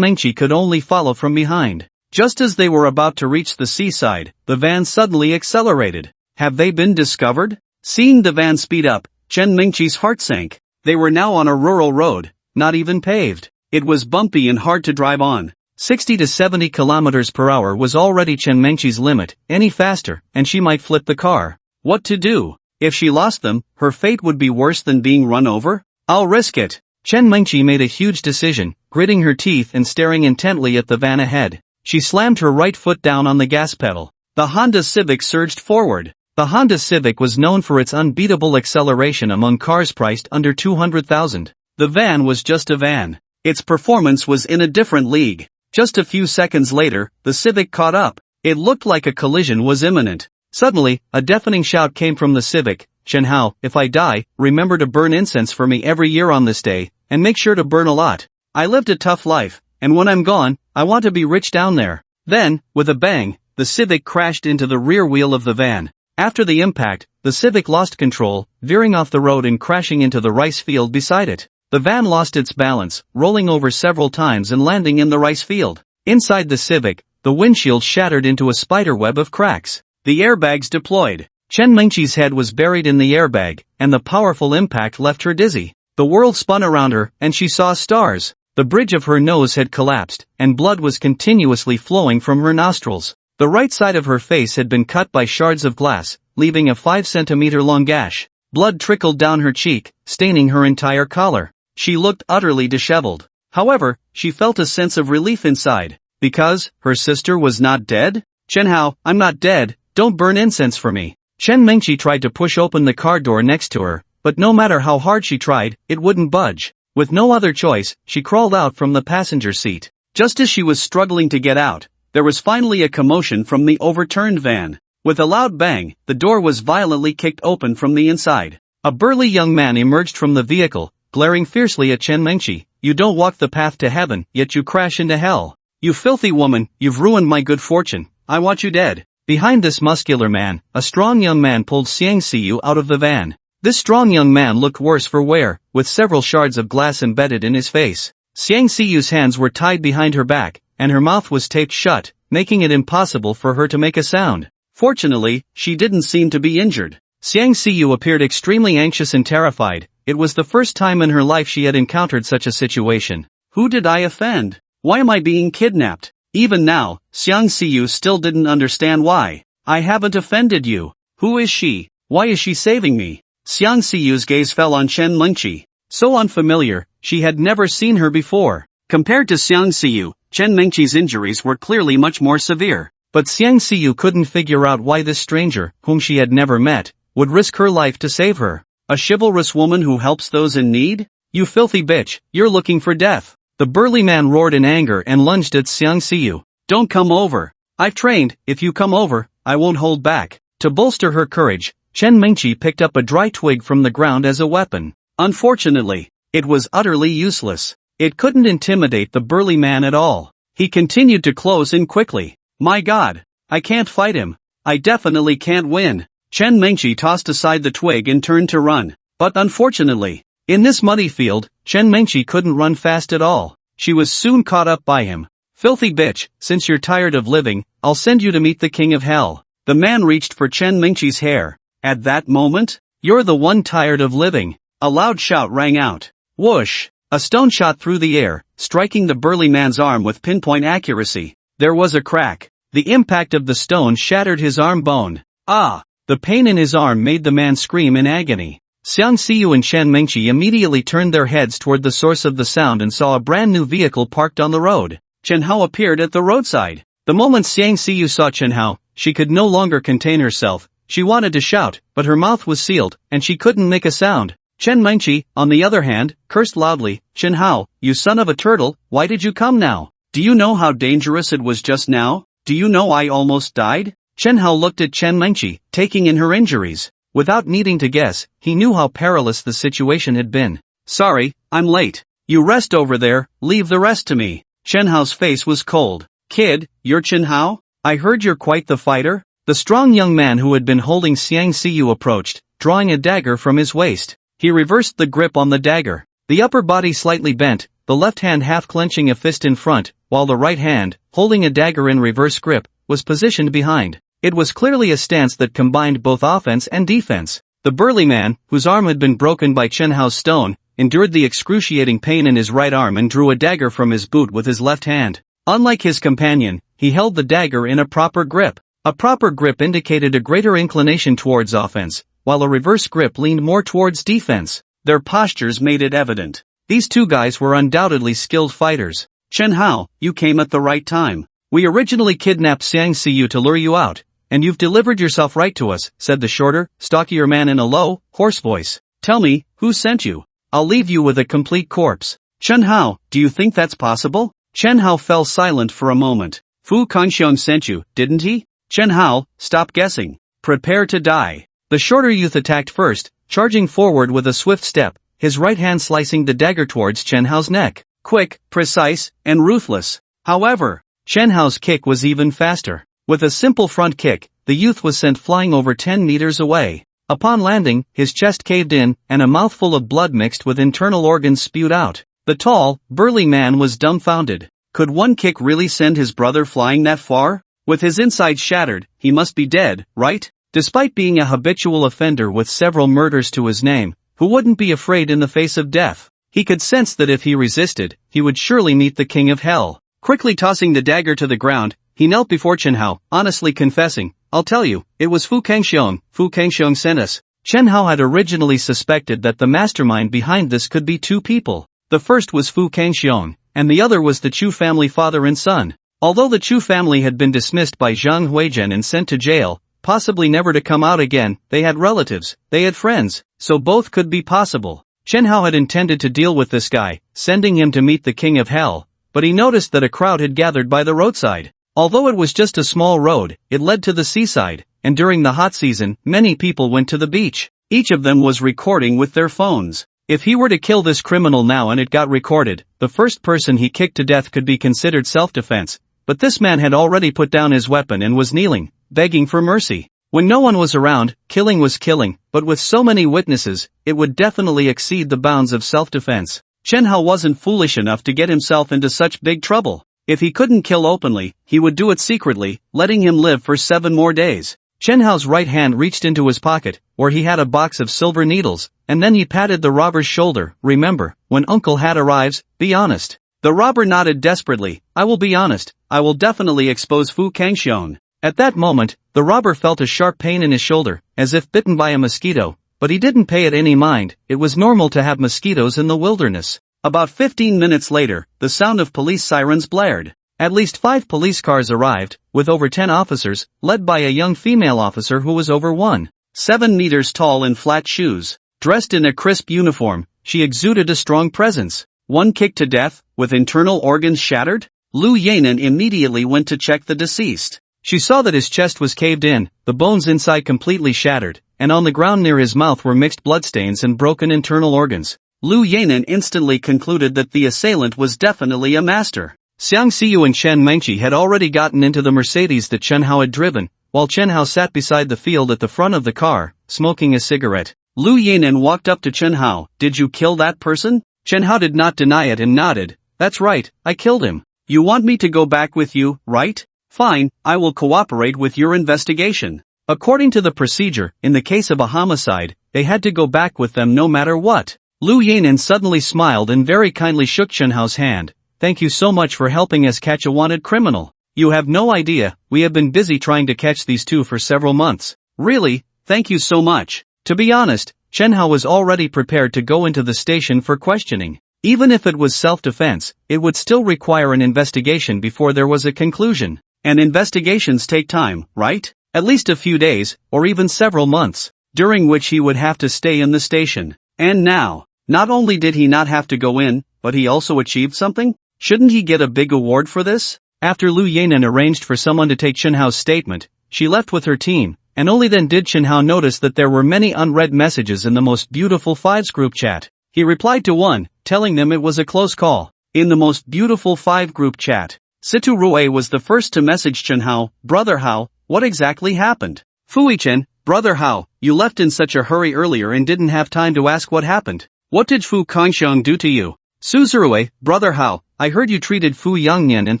Mingqi could only follow from behind. Just as they were about to reach the seaside, the van suddenly accelerated. Have they been discovered? Seeing the van speed up, Chen Mingqi's heart sank. They were now on a rural road, not even paved. It was bumpy and hard to drive on. 60 to 70 kilometers per hour was already Chen Mingqi's limit. Any faster, and she might flip the car. What to do? If she lost them, her fate would be worse than being run over. I'll risk it. Chen Mingqi made a huge decision, gritting her teeth and staring intently at the van ahead. She slammed her right foot down on the gas pedal. The Honda Civic surged forward. The Honda Civic was known for its unbeatable acceleration among cars priced under 200,000. The van was just a van. Its performance was in a different league. Just a few seconds later, the Civic caught up. It looked like a collision was imminent. Suddenly, a deafening shout came from the Civic. Chen Hao, if I die, remember to burn incense for me every year on this day, and make sure to burn a lot. I lived a tough life, and when I'm gone, I want to be rich down there. Then, with a bang, the Civic crashed into the rear wheel of the van. After the impact, the Civic lost control, veering off the road and crashing into the rice field beside it. The van lost its balance, rolling over several times and landing in the rice field. Inside the Civic, the windshield shattered into a spiderweb of cracks. The airbags deployed. Chen Mingqi's head was buried in the airbag, and the powerful impact left her dizzy. The world spun around her, and she saw stars. The bridge of her nose had collapsed, and blood was continuously flowing from her nostrils. The right side of her face had been cut by shards of glass, leaving a 5 centimeter long gash. Blood trickled down her cheek, staining her entire collar. She looked utterly disheveled. However, she felt a sense of relief inside. Because her sister was not dead? Chen Hao, I'm not dead, don't burn incense for me. Chen Mengqi tried to push open the car door next to her, but no matter how hard she tried, it wouldn't budge. With no other choice, she crawled out from the passenger seat. Just as she was struggling to get out, there was finally a commotion from the overturned van. With a loud bang, the door was violently kicked open from the inside. A burly young man emerged from the vehicle, glaring fiercely at Chen Mengqi. You don't walk the path to heaven, yet you crash into hell. You filthy woman, you've ruined my good fortune. I want you dead. Behind this muscular man, a strong young man pulled Xiang Xiyu out of the van. This strong young man looked worse for wear, with several shards of glass embedded in his face. Xiang Xiyu's hands were tied behind her back, and her mouth was taped shut, making it impossible for her to make a sound. Fortunately, she didn't seem to be injured. Xiang Xiyu appeared extremely anxious and terrified. It was the first time in her life she had encountered such a situation. Who did I offend? Why am I being kidnapped? Even now, Xiang Xiyu still didn't understand why. I haven't offended you. Who is she? Why is she saving me? Xiang Xiyu's gaze fell on Chen Mengqi. So unfamiliar, she had never seen her before. Compared to Xiang Xiyu, Chen Mengqi's injuries were clearly much more severe. But Xiang Xiyu couldn't figure out why this stranger, whom she had never met, would risk her life to save her. A chivalrous woman who helps those in need? You filthy bitch, you're looking for death. The burly man roared in anger and lunged at Xiang Xiyu. Don't come over. I've trained, if you come over, I won't hold back. To bolster her courage, Chen Mengqi picked up a dry twig from the ground as a weapon. Unfortunately, it was utterly useless. It couldn't intimidate the burly man at all. He continued to close in quickly. My God, I can't fight him. I definitely can't win. Chen Mengqi tossed aside the twig and turned to run. But unfortunately, in this muddy field, Chen Mengqi couldn't run fast at all. She was soon caught up by him. Filthy bitch, since you're tired of living, I'll send you to meet the king of hell. The man reached for Chen Mengqi's hair. At that moment, you're the one tired of living. A loud shout rang out. Whoosh! A stone shot through the air, striking the burly man's arm with pinpoint accuracy. There was a crack. The impact of the stone shattered his arm bone. Ah! The pain in his arm made the man scream in agony. Xiang Xiyu and Chen Mengqi immediately turned their heads toward the source of the sound and saw a brand new vehicle parked on the road. Chen Hao appeared at the roadside. The moment Xiang Xiyu saw Chen Hao, she could no longer contain herself. She wanted to shout, but her mouth was sealed, and she couldn't make a sound. Chen Mengqi, on the other hand, cursed loudly. Chen Hao, you son of a turtle, why did you come now? Do you know how dangerous it was just now? Do you know I almost died? Chen Hao looked at Chen Mengqi, taking in her injuries. Without needing to guess, he knew how perilous the situation had been. Sorry, I'm late. You rest over there, leave the rest to me. Chen Hao's face was cold. Kid, you're Chen Hao? I heard you're quite the fighter? The strong young man who had been holding Xiang Xiyu approached, drawing a dagger from his waist. He reversed the grip on the dagger. The upper body slightly bent, the left hand half clenching a fist in front, while the right hand, holding a dagger in reverse grip, was positioned behind. It was clearly a stance that combined both offense and defense. The burly man, whose arm had been broken by Chen Hao's stone, endured the excruciating pain in his right arm and drew a dagger from his boot with his left hand. Unlike his companion, he held the dagger in a proper grip. A proper grip indicated a greater inclination towards offense, while a reverse grip leaned more towards defense. Their postures made it evident. These two guys were undoubtedly skilled fighters. Chen Hao, you came at the right time. We originally kidnapped Xiang Xiyu to lure you out, and you've delivered yourself right to us, said the shorter, stockier man in a low, hoarse voice. Tell me, who sent you? I'll leave you with a complete corpse. Chen Hao, do you think that's possible? Chen Hao fell silent for a moment. Fu Kanxiong sent you, didn't he? Chen Hao, stop guessing. Prepare to die. The shorter youth attacked first, charging forward with a swift step, his right hand slicing the dagger towards Chen Hao's neck. Quick, precise, and ruthless. However, Chen Hao's kick was even faster. With a simple front kick, the youth was sent flying over 10 meters away. Upon landing, his chest caved in, and a mouthful of blood mixed with internal organs spewed out. The tall, burly man was dumbfounded. Could one kick really send his brother flying that far? With his insides shattered, he must be dead, right? Despite being a habitual offender with several murders to his name, who wouldn't be afraid in the face of death? He could sense that if he resisted, he would surely meet the king of hell. Quickly tossing the dagger to the ground, he knelt before Chen Hao, honestly confessing, "I'll tell you, it was Fu Kangxiong sent us." Chen Hao had originally suspected that the mastermind behind this could be two people. The first was Fu Kangxiong, and the other was the Chu family father and son. Although the Chu family had been dismissed by Zhang Huizhen and sent to jail, possibly never to come out again, they had relatives, they had friends, so both could be possible. Chen Hao had intended to deal with this guy, sending him to meet the king of hell, but he noticed that a crowd had gathered by the roadside. Although it was just a small road, it led to the seaside, and during the hot season, many people went to the beach. Each of them was recording with their phones. If he were to kill this criminal now and it got recorded, the first person he kicked to death could be considered self-defense, but this man had already put down his weapon and was kneeling, begging for mercy. When no one was around, killing was killing, but with so many witnesses, it would definitely exceed the bounds of self-defense. Chen Hao wasn't foolish enough to get himself into such big trouble. If he couldn't kill openly, he would do it secretly, letting him live for 7 more days. Chen Hao's right hand reached into his pocket, where he had a box of silver needles, and then he patted the robber's shoulder. "Remember, when Uncle Hat arrives, be honest." The robber nodded desperately. "I will be honest, I will definitely expose Fu Kangxiong." At that moment, the robber felt a sharp pain in his shoulder, as if bitten by a mosquito, but he didn't pay it any mind. It was normal to have mosquitoes in the wilderness. About 15 minutes later, the sound of police sirens blared. At least 5 police cars arrived, with over 10 officers, led by a young female officer who was over 1.7 meters tall in flat shoes. Dressed in a crisp uniform, she exuded a strong presence. One kicked to death, with internal organs shattered? Lu Yanan immediately went to check the deceased. She saw that his chest was caved in, the bones inside completely shattered, and on the ground near his mouth were mixed bloodstains and broken internal organs. Lu Yanan instantly concluded that the assailant was definitely a master. Xiang Xiyu and Chen Mengqi had already gotten into the Mercedes that Chen Hao had driven, while Chen Hao sat beside the field at the front of the car, smoking a cigarette. Lu Yanan walked up to Chen Hao. "Did you kill that person?" Chen Hao did not deny it and nodded. "That's right, I killed him. You want me to go back with you, right? Fine, I will cooperate with your investigation." According to the procedure, in the case of a homicide, they had to go back with them no matter what. Lu Yanan suddenly smiled and very kindly shook Chen Hao's hand. "Thank you so much for helping us catch a wanted criminal. You have no idea, we have been busy trying to catch these two for several months." "Really? Thank you so much." To be honest, Chen Hao was already prepared to go into the station for questioning. Even if it was self-defense, it would still require an investigation before there was a conclusion. And investigations take time, right? At least a few days, or even several months, during which he would have to stay in the station. And now, not only did he not have to go in, but he also achieved something? Shouldn't he get a big award for this? After Lu Yanan arranged for someone to take Chen Hao's statement, she left with her team, and only then did Chen Hao notice that there were many unread messages in the Most Beautiful Fives group chat. He replied to one, telling them it was a close call. In the Most Beautiful Five group chat, Situ Rue was the first to message Chen Hao. "Brother Hao, what exactly happened?" "Fuichen, Brother Hao, you left in such a hurry earlier and didn't have time to ask what happened. What did Fu Kangxiong do to you?" "Suzurue, Brother Hao, I heard you treated Fu Yangnian and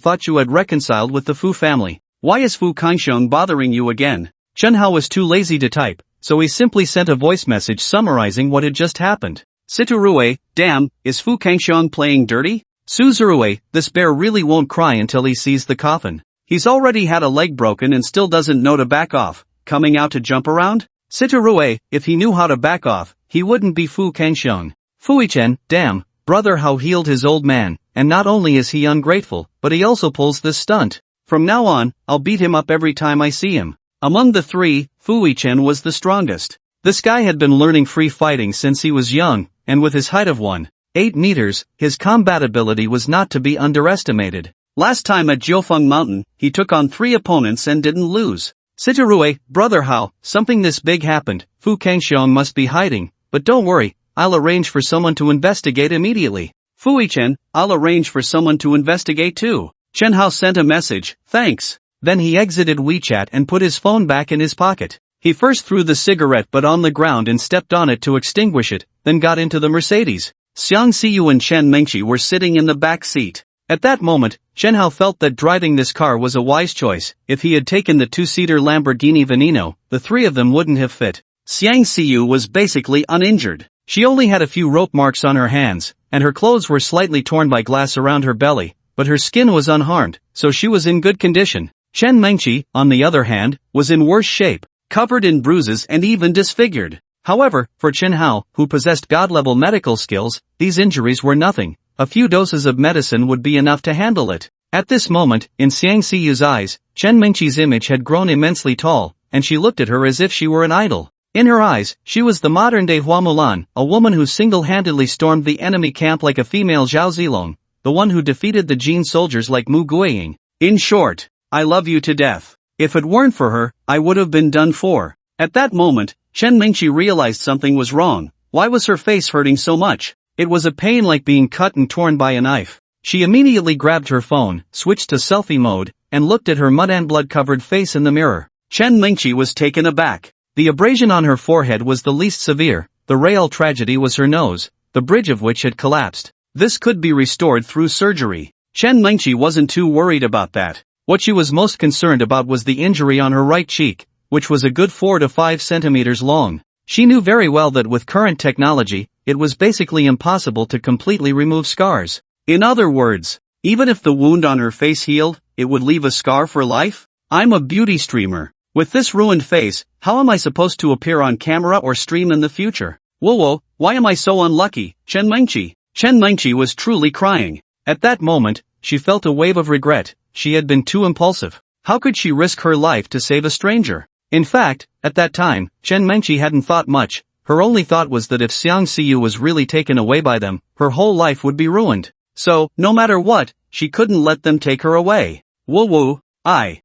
thought you had reconciled with the Fu family. Why is Fu Kangxiong bothering you again?" Chen Hao was too lazy to type, so he simply sent a voice message summarizing what had just happened. "Siturue, damn, is Fu Kangxiong playing dirty? Suzurue, this bear really won't cry until he sees the coffin. He's already had a leg broken and still doesn't know to back off, coming out to jump around? Siturue, if he knew how to back off, he wouldn't be Fu Kangxiong. Fuichen, damn, Brother Hao healed his old man, and not only is he ungrateful, but he also pulls this stunt. From now on, I'll beat him up every time I see him." Among the three, Fuichen was the strongest. This guy had been learning free fighting since he was young, and with his height of 1.8 meters, his combat ability was not to be underestimated. Last time at Jiufeng Mountain, he took on 3 opponents and didn't lose. "Siturue, Brother Hao, something this big happened. Fu Kangxiong must be hiding, but don't worry, I'll arrange for someone to investigate immediately." "Fuichen, I'll arrange for someone to investigate too." Chen Hao sent a message, "Thanks." Then he exited WeChat and put his phone back in his pocket. He first threw the cigarette butt on the ground and stepped on it to extinguish it, then got into the Mercedes. Xiang Xiyu and Chen Mengqi were sitting in the back seat. At that moment, Chen Hao felt that driving this car was a wise choice. If he had taken the 2-seater Lamborghini Veneno, the 3 of them wouldn't have fit. Xiang Xiyu was basically uninjured. She only had a few rope marks on her hands, and her clothes were slightly torn by glass around her belly, but her skin was unharmed, so she was in good condition. Chen Mengqi, on the other hand, was in worse shape, covered in bruises and even disfigured. However, for Chen Hao, who possessed god-level medical skills, these injuries were nothing. A few doses of medicine would be enough to handle it. At this moment, in Xiang Siyu's eyes, Chen Mengqi's image had grown immensely tall, and she looked at her as if she were an idol. In her eyes, she was the modern-day Hua Mulan, a woman who single-handedly stormed the enemy camp like a female Zhao Zilong, the one who defeated the Jin soldiers like Mu Guiying. In short, I love you to death. If it weren't for her, I would have been done for. At that moment, Chen Mengqi realized something was wrong. Why was her face hurting so much? It was a pain like being cut and torn by a knife. She immediately grabbed her phone, switched to selfie mode, and looked at her mud and blood-covered face in the mirror. Chen Mengqi was taken aback. The abrasion on her forehead was the least severe. The real tragedy was her nose, the bridge of which had collapsed. This could be restored through surgery. Chen Mengqi wasn't too worried about that. What she was most concerned about was the injury on her right cheek, which was a good 4 to 5 centimeters long. She knew very well that with current technology, it was basically impossible to completely remove scars. In other words, even if the wound on her face healed, it would leave a scar for life? I'm a beauty streamer. With this ruined face, how am I supposed to appear on camera or stream in the future? Whoa, why am I so unlucky, Chen Mengqi? Chen Mengqi was truly crying. At that moment, she felt a wave of regret. She had been too impulsive. How could she risk her life to save a stranger? In fact, at that time, Chen Mengqi hadn't thought much. Her only thought was that if Xiang Siyu was really taken away by them, her whole life would be ruined. So, no matter what, she couldn't let them take her away. Woo, I.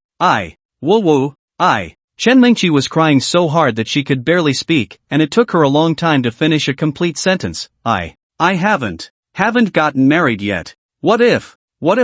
Woo, I. Chen Mengqi was crying so hard that she could barely speak, and it took her a long time to finish a complete sentence. I haven't gotten married yet. What if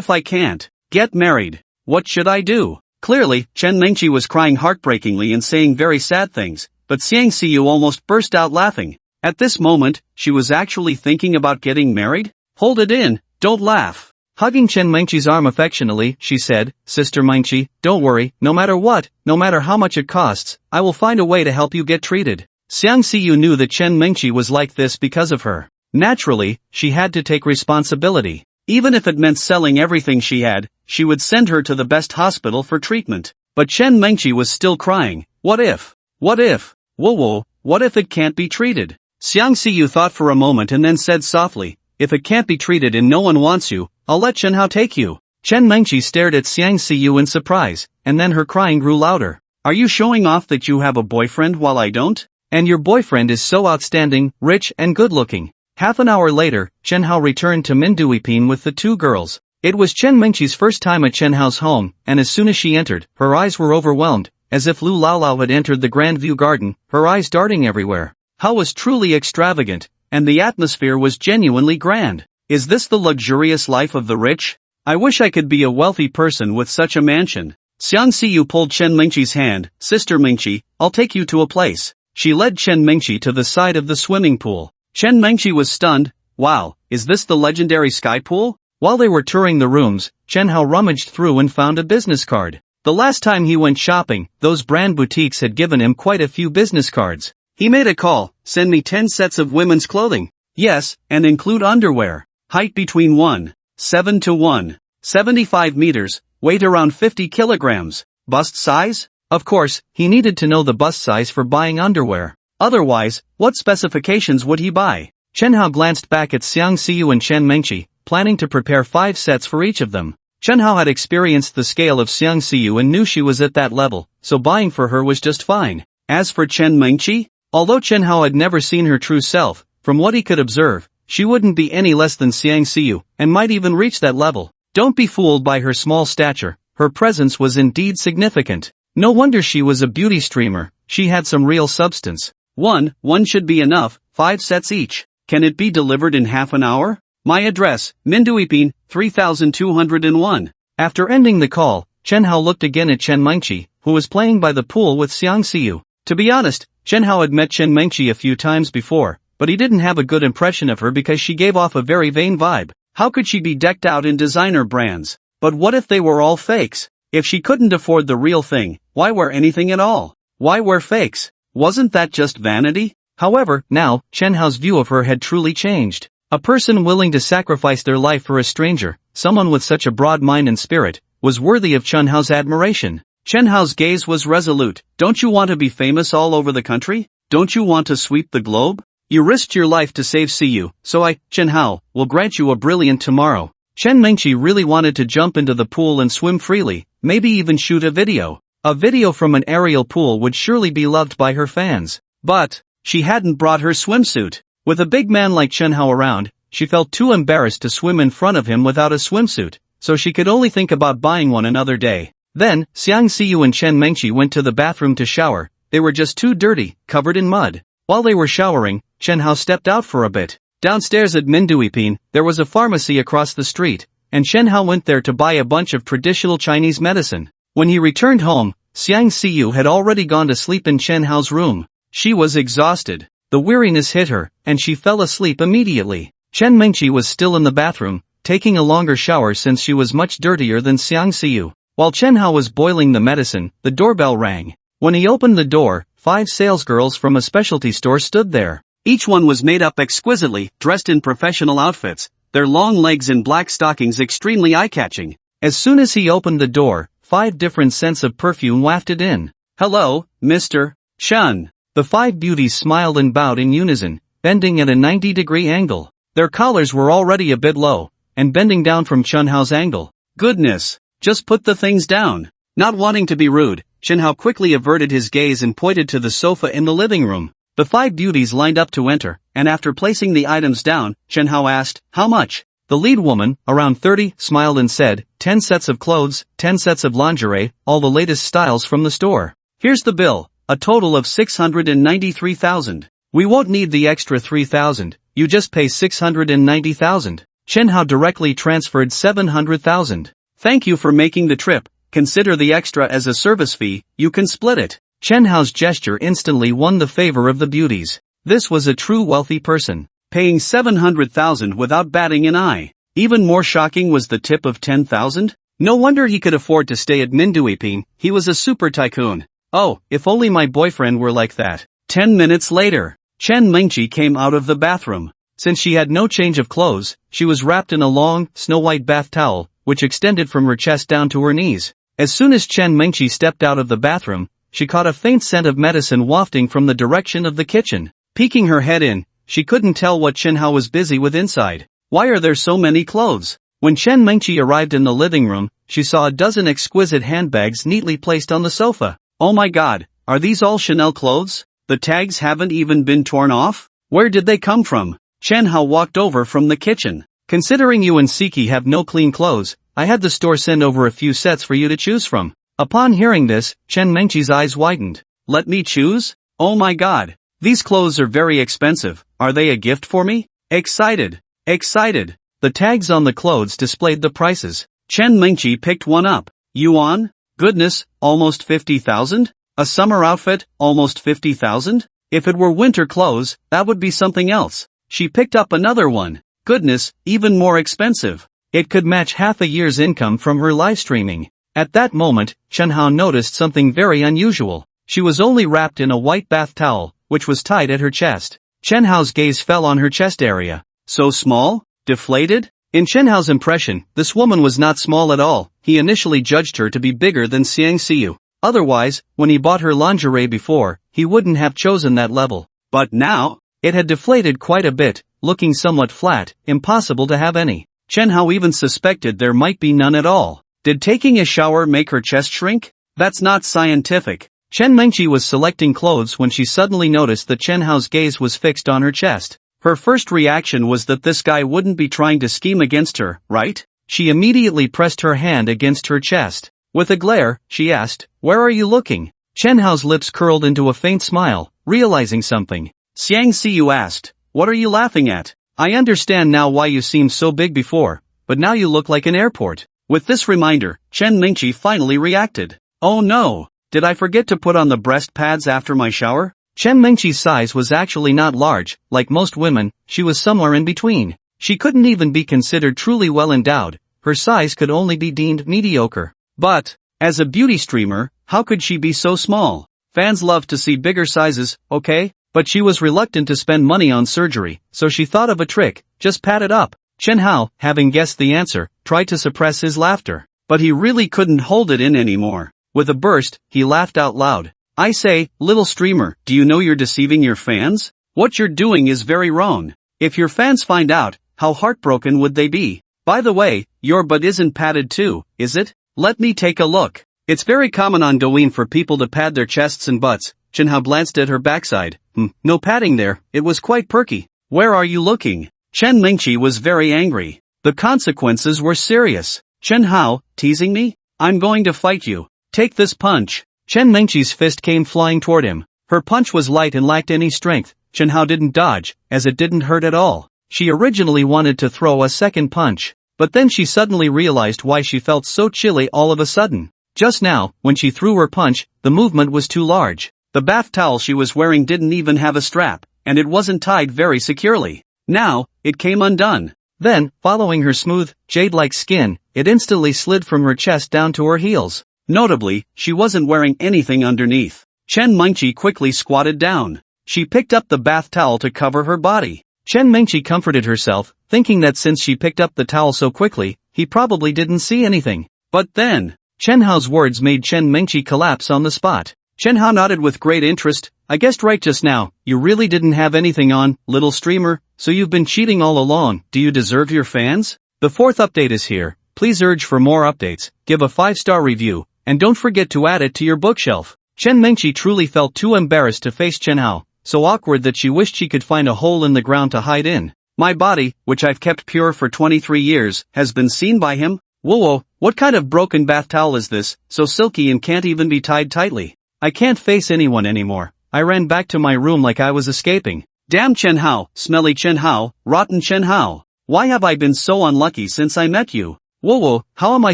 I can't get married? What should I do? Clearly, Chen Mengqi was crying heartbreakingly and saying very sad things, but Xiang Siyu almost burst out laughing. At this moment, she was actually thinking about getting married? Hold it in, don't laugh. Hugging Chen Mengqi's arm affectionately, she said, Sister Mengqi, don't worry, no matter what, no matter how much it costs, I will find a way to help you get treated. Xiang Siyu knew that Chen Mengqi was like this because of her. Naturally, she had to take responsibility. Even if it meant selling everything she had, she would send her to the best hospital for treatment. But Chen Mengqi was still crying. What if? Whoa, what if it can't be treated? Xiang Siyu thought for a moment and then said softly, if it can't be treated and no one wants you, I'll let Chen Hao take you. Chen Mengqi stared at Xiang Siyu in surprise, and then her crying grew louder. Are you showing off that you have a boyfriend while I don't? And your boyfriend is so outstanding, rich and good-looking. Half an hour later, Chen Hao returned to Minduipin with the two girls. It was Chen Mengqi's first time at Chen Hao's home, and as soon as she entered, her eyes were overwhelmed, as if Lu Laolao had entered the Grand View Garden, her eyes darting everywhere. Hao was truly extravagant, and the atmosphere was genuinely grand. Is this the luxurious life of the rich? I wish I could be a wealthy person with such a mansion. Xiang Siyu pulled Chen Mengqi's hand. Sister Mengqi, I'll take you to a place. She led Chen Mengqi to the side of the swimming pool. Chen Mengqi was stunned. Wow, is this the legendary sky pool? While they were touring the rooms, Chen Hao rummaged through and found a business card. The last time he went shopping, those brand boutiques had given him quite a few business cards. He made a call. Send me 10 sets of women's clothing. Yes, and include underwear. Height between 1.7 to 1.75 meters, weight around 50 kilograms. Bust size? Of course, he needed to know the bust size for buying underwear. Otherwise, what specifications would he buy? Chen Hao glanced back at Xiang Siyu and Chen Mengqi, planning to prepare 5 sets for each of them. Chen Hao had experienced the scale of Xiang Siyu and knew she was at that level, so buying for her was just fine. As for Chen Mengqi, although Chen Hao had never seen her true self, from what he could observe, she wouldn't be any less than Xiang Siyu, and might even reach that level. Don't be fooled by her small stature, her presence was indeed significant. No wonder she was a beauty streamer, she had some real substance. One should be enough, 5 sets each. Can it be delivered in half an hour? My address, Minduipin, 3201. After ending the call, Chen Hao looked again at Chen Mengqi, who was playing by the pool with Xiang Siyu. To be honest, Chen Hao had met Chen Mengqi a few times before, but he didn't have a good impression of her because she gave off a very vain vibe. How could she be decked out in designer brands? But what if they were all fakes? If she couldn't afford the real thing, why wear anything at all? Why wear fakes? Wasn't that just vanity? However, now, Chen Hao's view of her had truly changed. A person willing to sacrifice their life for a stranger, someone with such a broad mind and spirit, was worthy of Chen Hao's admiration. Chen Hao's gaze was resolute. Don't you want to be famous all over the country? Don't you want to sweep the globe? You risked your life to save Siyu, so I, Chen Hao, will grant you a brilliant tomorrow. Chen Mengqi really wanted to jump into the pool and swim freely, maybe even shoot a video. A video from an aerial pool would surely be loved by her fans. But she hadn't brought her swimsuit. With a big man like Chen Hao around, she felt too embarrassed to swim in front of him without a swimsuit, so she could only think about buying one another day. Then, Xiang Siyu and Chen Mengqi went to the bathroom to shower. They were just too dirty, covered in mud. While they were showering, Chen Hao stepped out for a bit. Downstairs at Minduipin, there was a pharmacy across the street, and Chen Hao went there to buy a bunch of traditional Chinese medicine. When he returned home, Xiang Siyu had already gone to sleep in Chen Hao's room. She was exhausted. The weariness hit her, and she fell asleep immediately. Chen Mengqi was still in the bathroom, taking a longer shower since she was much dirtier than Xiang Siyu. While Chen Hao was boiling the medicine, the doorbell rang. When he opened the door, 5 salesgirls from a specialty store stood there. Each one was made up exquisitely, dressed in professional outfits, their long legs and black stockings extremely eye-catching. As soon as he opened the door, 5 different scents of perfume wafted in. "Hello, Mr. Chen." The 5 beauties smiled and bowed in unison, bending at a 90-degree angle. Their collars were already a bit low, and bending down from Chen Hao's angle. "Goodness, just put the things down." Not wanting to be rude, Chen Hao quickly averted his gaze and pointed to the sofa in the living room. The 5 beauties lined up to enter, and after placing the items down, Chen Hao asked, "How much?" The lead woman, around 30, smiled and said, 10 sets of clothes, 10 sets of lingerie, all the latest styles from the store. "Here's the bill, a total of 693,000. We won't need the extra 3,000, you just pay 690,000. Chen Hao directly transferred 700,000. "Thank you for making the trip, consider the extra as a service fee, you can split it." Chen Hao's gesture instantly won the favor of the beauties. This was a true wealthy person, paying 700,000 without batting an eye. Even more shocking was the tip of 10,000. No wonder he could afford to stay at Minduiping, he was a super tycoon. Oh, if only my boyfriend were like that. 10 minutes later, Chen Mengqi came out of the bathroom. Since she had no change of clothes, she was wrapped in a long, snow-white bath towel, which extended from her chest down to her knees. As soon as Chen Mengqi stepped out of the bathroom, she caught a faint scent of medicine wafting from the direction of the kitchen. Peeking her head in, she couldn't tell what Chen Hao was busy with inside. Why are there so many clothes? When Chen Mengqi arrived in the living room, she saw a dozen exquisite handbags neatly placed on the sofa. Oh my god, are these all Chanel clothes? The tags haven't even been torn off? Where did they come from? Chen Hao walked over from the kitchen. Considering you and Siki have no clean clothes, I had the store send over a few sets for you to choose from. Upon hearing this, Chen Mengqi's eyes widened. Let me choose? Oh my god. These clothes are very expensive. Are they a gift for me? Excited. The tags on the clothes displayed the prices. Chen Mengqi picked one up. Yuan? Goodness, almost 50,000? A summer outfit, almost 50,000? If it were winter clothes, that would be something else. She picked up another one. Goodness, even more expensive. It could match half a year's income from her live streaming. At that moment, Chen Hao noticed something very unusual. She was only wrapped in a white bath towel, which was tied at her chest. Chen Hao's gaze fell on her chest area. So small? Deflated? In Chen Hao's impression, this woman was not small at all. He initially judged her to be bigger than Xiang Siyu. Otherwise, when he bought her lingerie before, he wouldn't have chosen that level. But now, it had deflated quite a bit, looking somewhat flat, impossible to have any. Chen Hao even suspected there might be none at all. Did taking a shower make her chest shrink? That's not scientific. Chen Mengqi was selecting clothes when she suddenly noticed that Chen Hao's gaze was fixed on her chest. Her first reaction was that this guy wouldn't be trying to scheme against her, right? She immediately pressed her hand against her chest. With a glare, she asked, "Where are you looking?" Chen Hao's lips curled into a faint smile, realizing something. Xiang Siyu asked, "What are you laughing at? I understand now why you seemed so big before, but now you look like an airport." With this reminder, Chen Mengqi finally reacted. Oh no! Did I forget to put on the breast pads after my shower? Chen Mengqi's size was actually not large. Like most women, she was somewhere in between. She couldn't even be considered truly well endowed. Her size could only be deemed mediocre. But, as a beauty streamer, how could she be so small? Fans love to see bigger sizes, okay? But she was reluctant to spend money on surgery, so she thought of a trick, just pat it up. Chen Hao, having guessed the answer, tried to suppress his laughter. but he really couldn't hold it in anymore. With a burst, he laughed out loud. I say, little streamer, do you know you're deceiving your fans? What you're doing is very wrong. If your fans find out, how heartbroken would they be? By the way, your butt isn't padded too, is it? Let me take a look. It's very common on Douyin for people to pad their chests and butts. Chenhao glanced at her backside. No padding there, it was quite perky. Where are you looking? Chen Mingqi was very angry. The consequences were serious. Chenhao, teasing me? I'm going to fight you. Take this punch. Chen Mingqi's fist came flying toward him. Her punch was light and lacked any strength. Chenhao didn't dodge, as it didn't hurt at all. She originally wanted to throw a second punch, but then she suddenly realized why she felt so chilly all of a sudden. Just now, when she threw her punch, the movement was too large. The bath towel she was wearing didn't even have a strap, and it wasn't tied very securely. Now, it came undone. Then, following her smooth, jade-like skin, it instantly slid from her chest down to her heels. Notably, she wasn't wearing anything underneath. Chen Mingqi quickly squatted down. She picked up the bath towel to cover her body. Chen Mingqi comforted herself, thinking that since she picked up the towel so quickly, he probably didn't see anything. But then, Chenhao's words made Chen Mingqi collapse on the spot. Chenhao nodded with great interest. I guessed right just now, you really didn't have anything on, little streamer, so you've been cheating all along. Do you deserve your fans? The 4th update is here. Please urge for more updates, give a 5-star review, and don't forget to add it to your bookshelf. Chen Mingqi truly felt too embarrassed to face Chenhao, so awkward that she wished she could find a hole in the ground to hide in. My body, which I've kept pure for 23 years, has been seen by him? Whoa, what kind of broken bath towel is this, so silky and can't even be tied tightly? I can't face anyone anymore. I ran back to my room like I was escaping. Damn Chenhao, smelly Chenhao, rotten Chenhao. Why have I been so unlucky since I met you? Whoa, how am I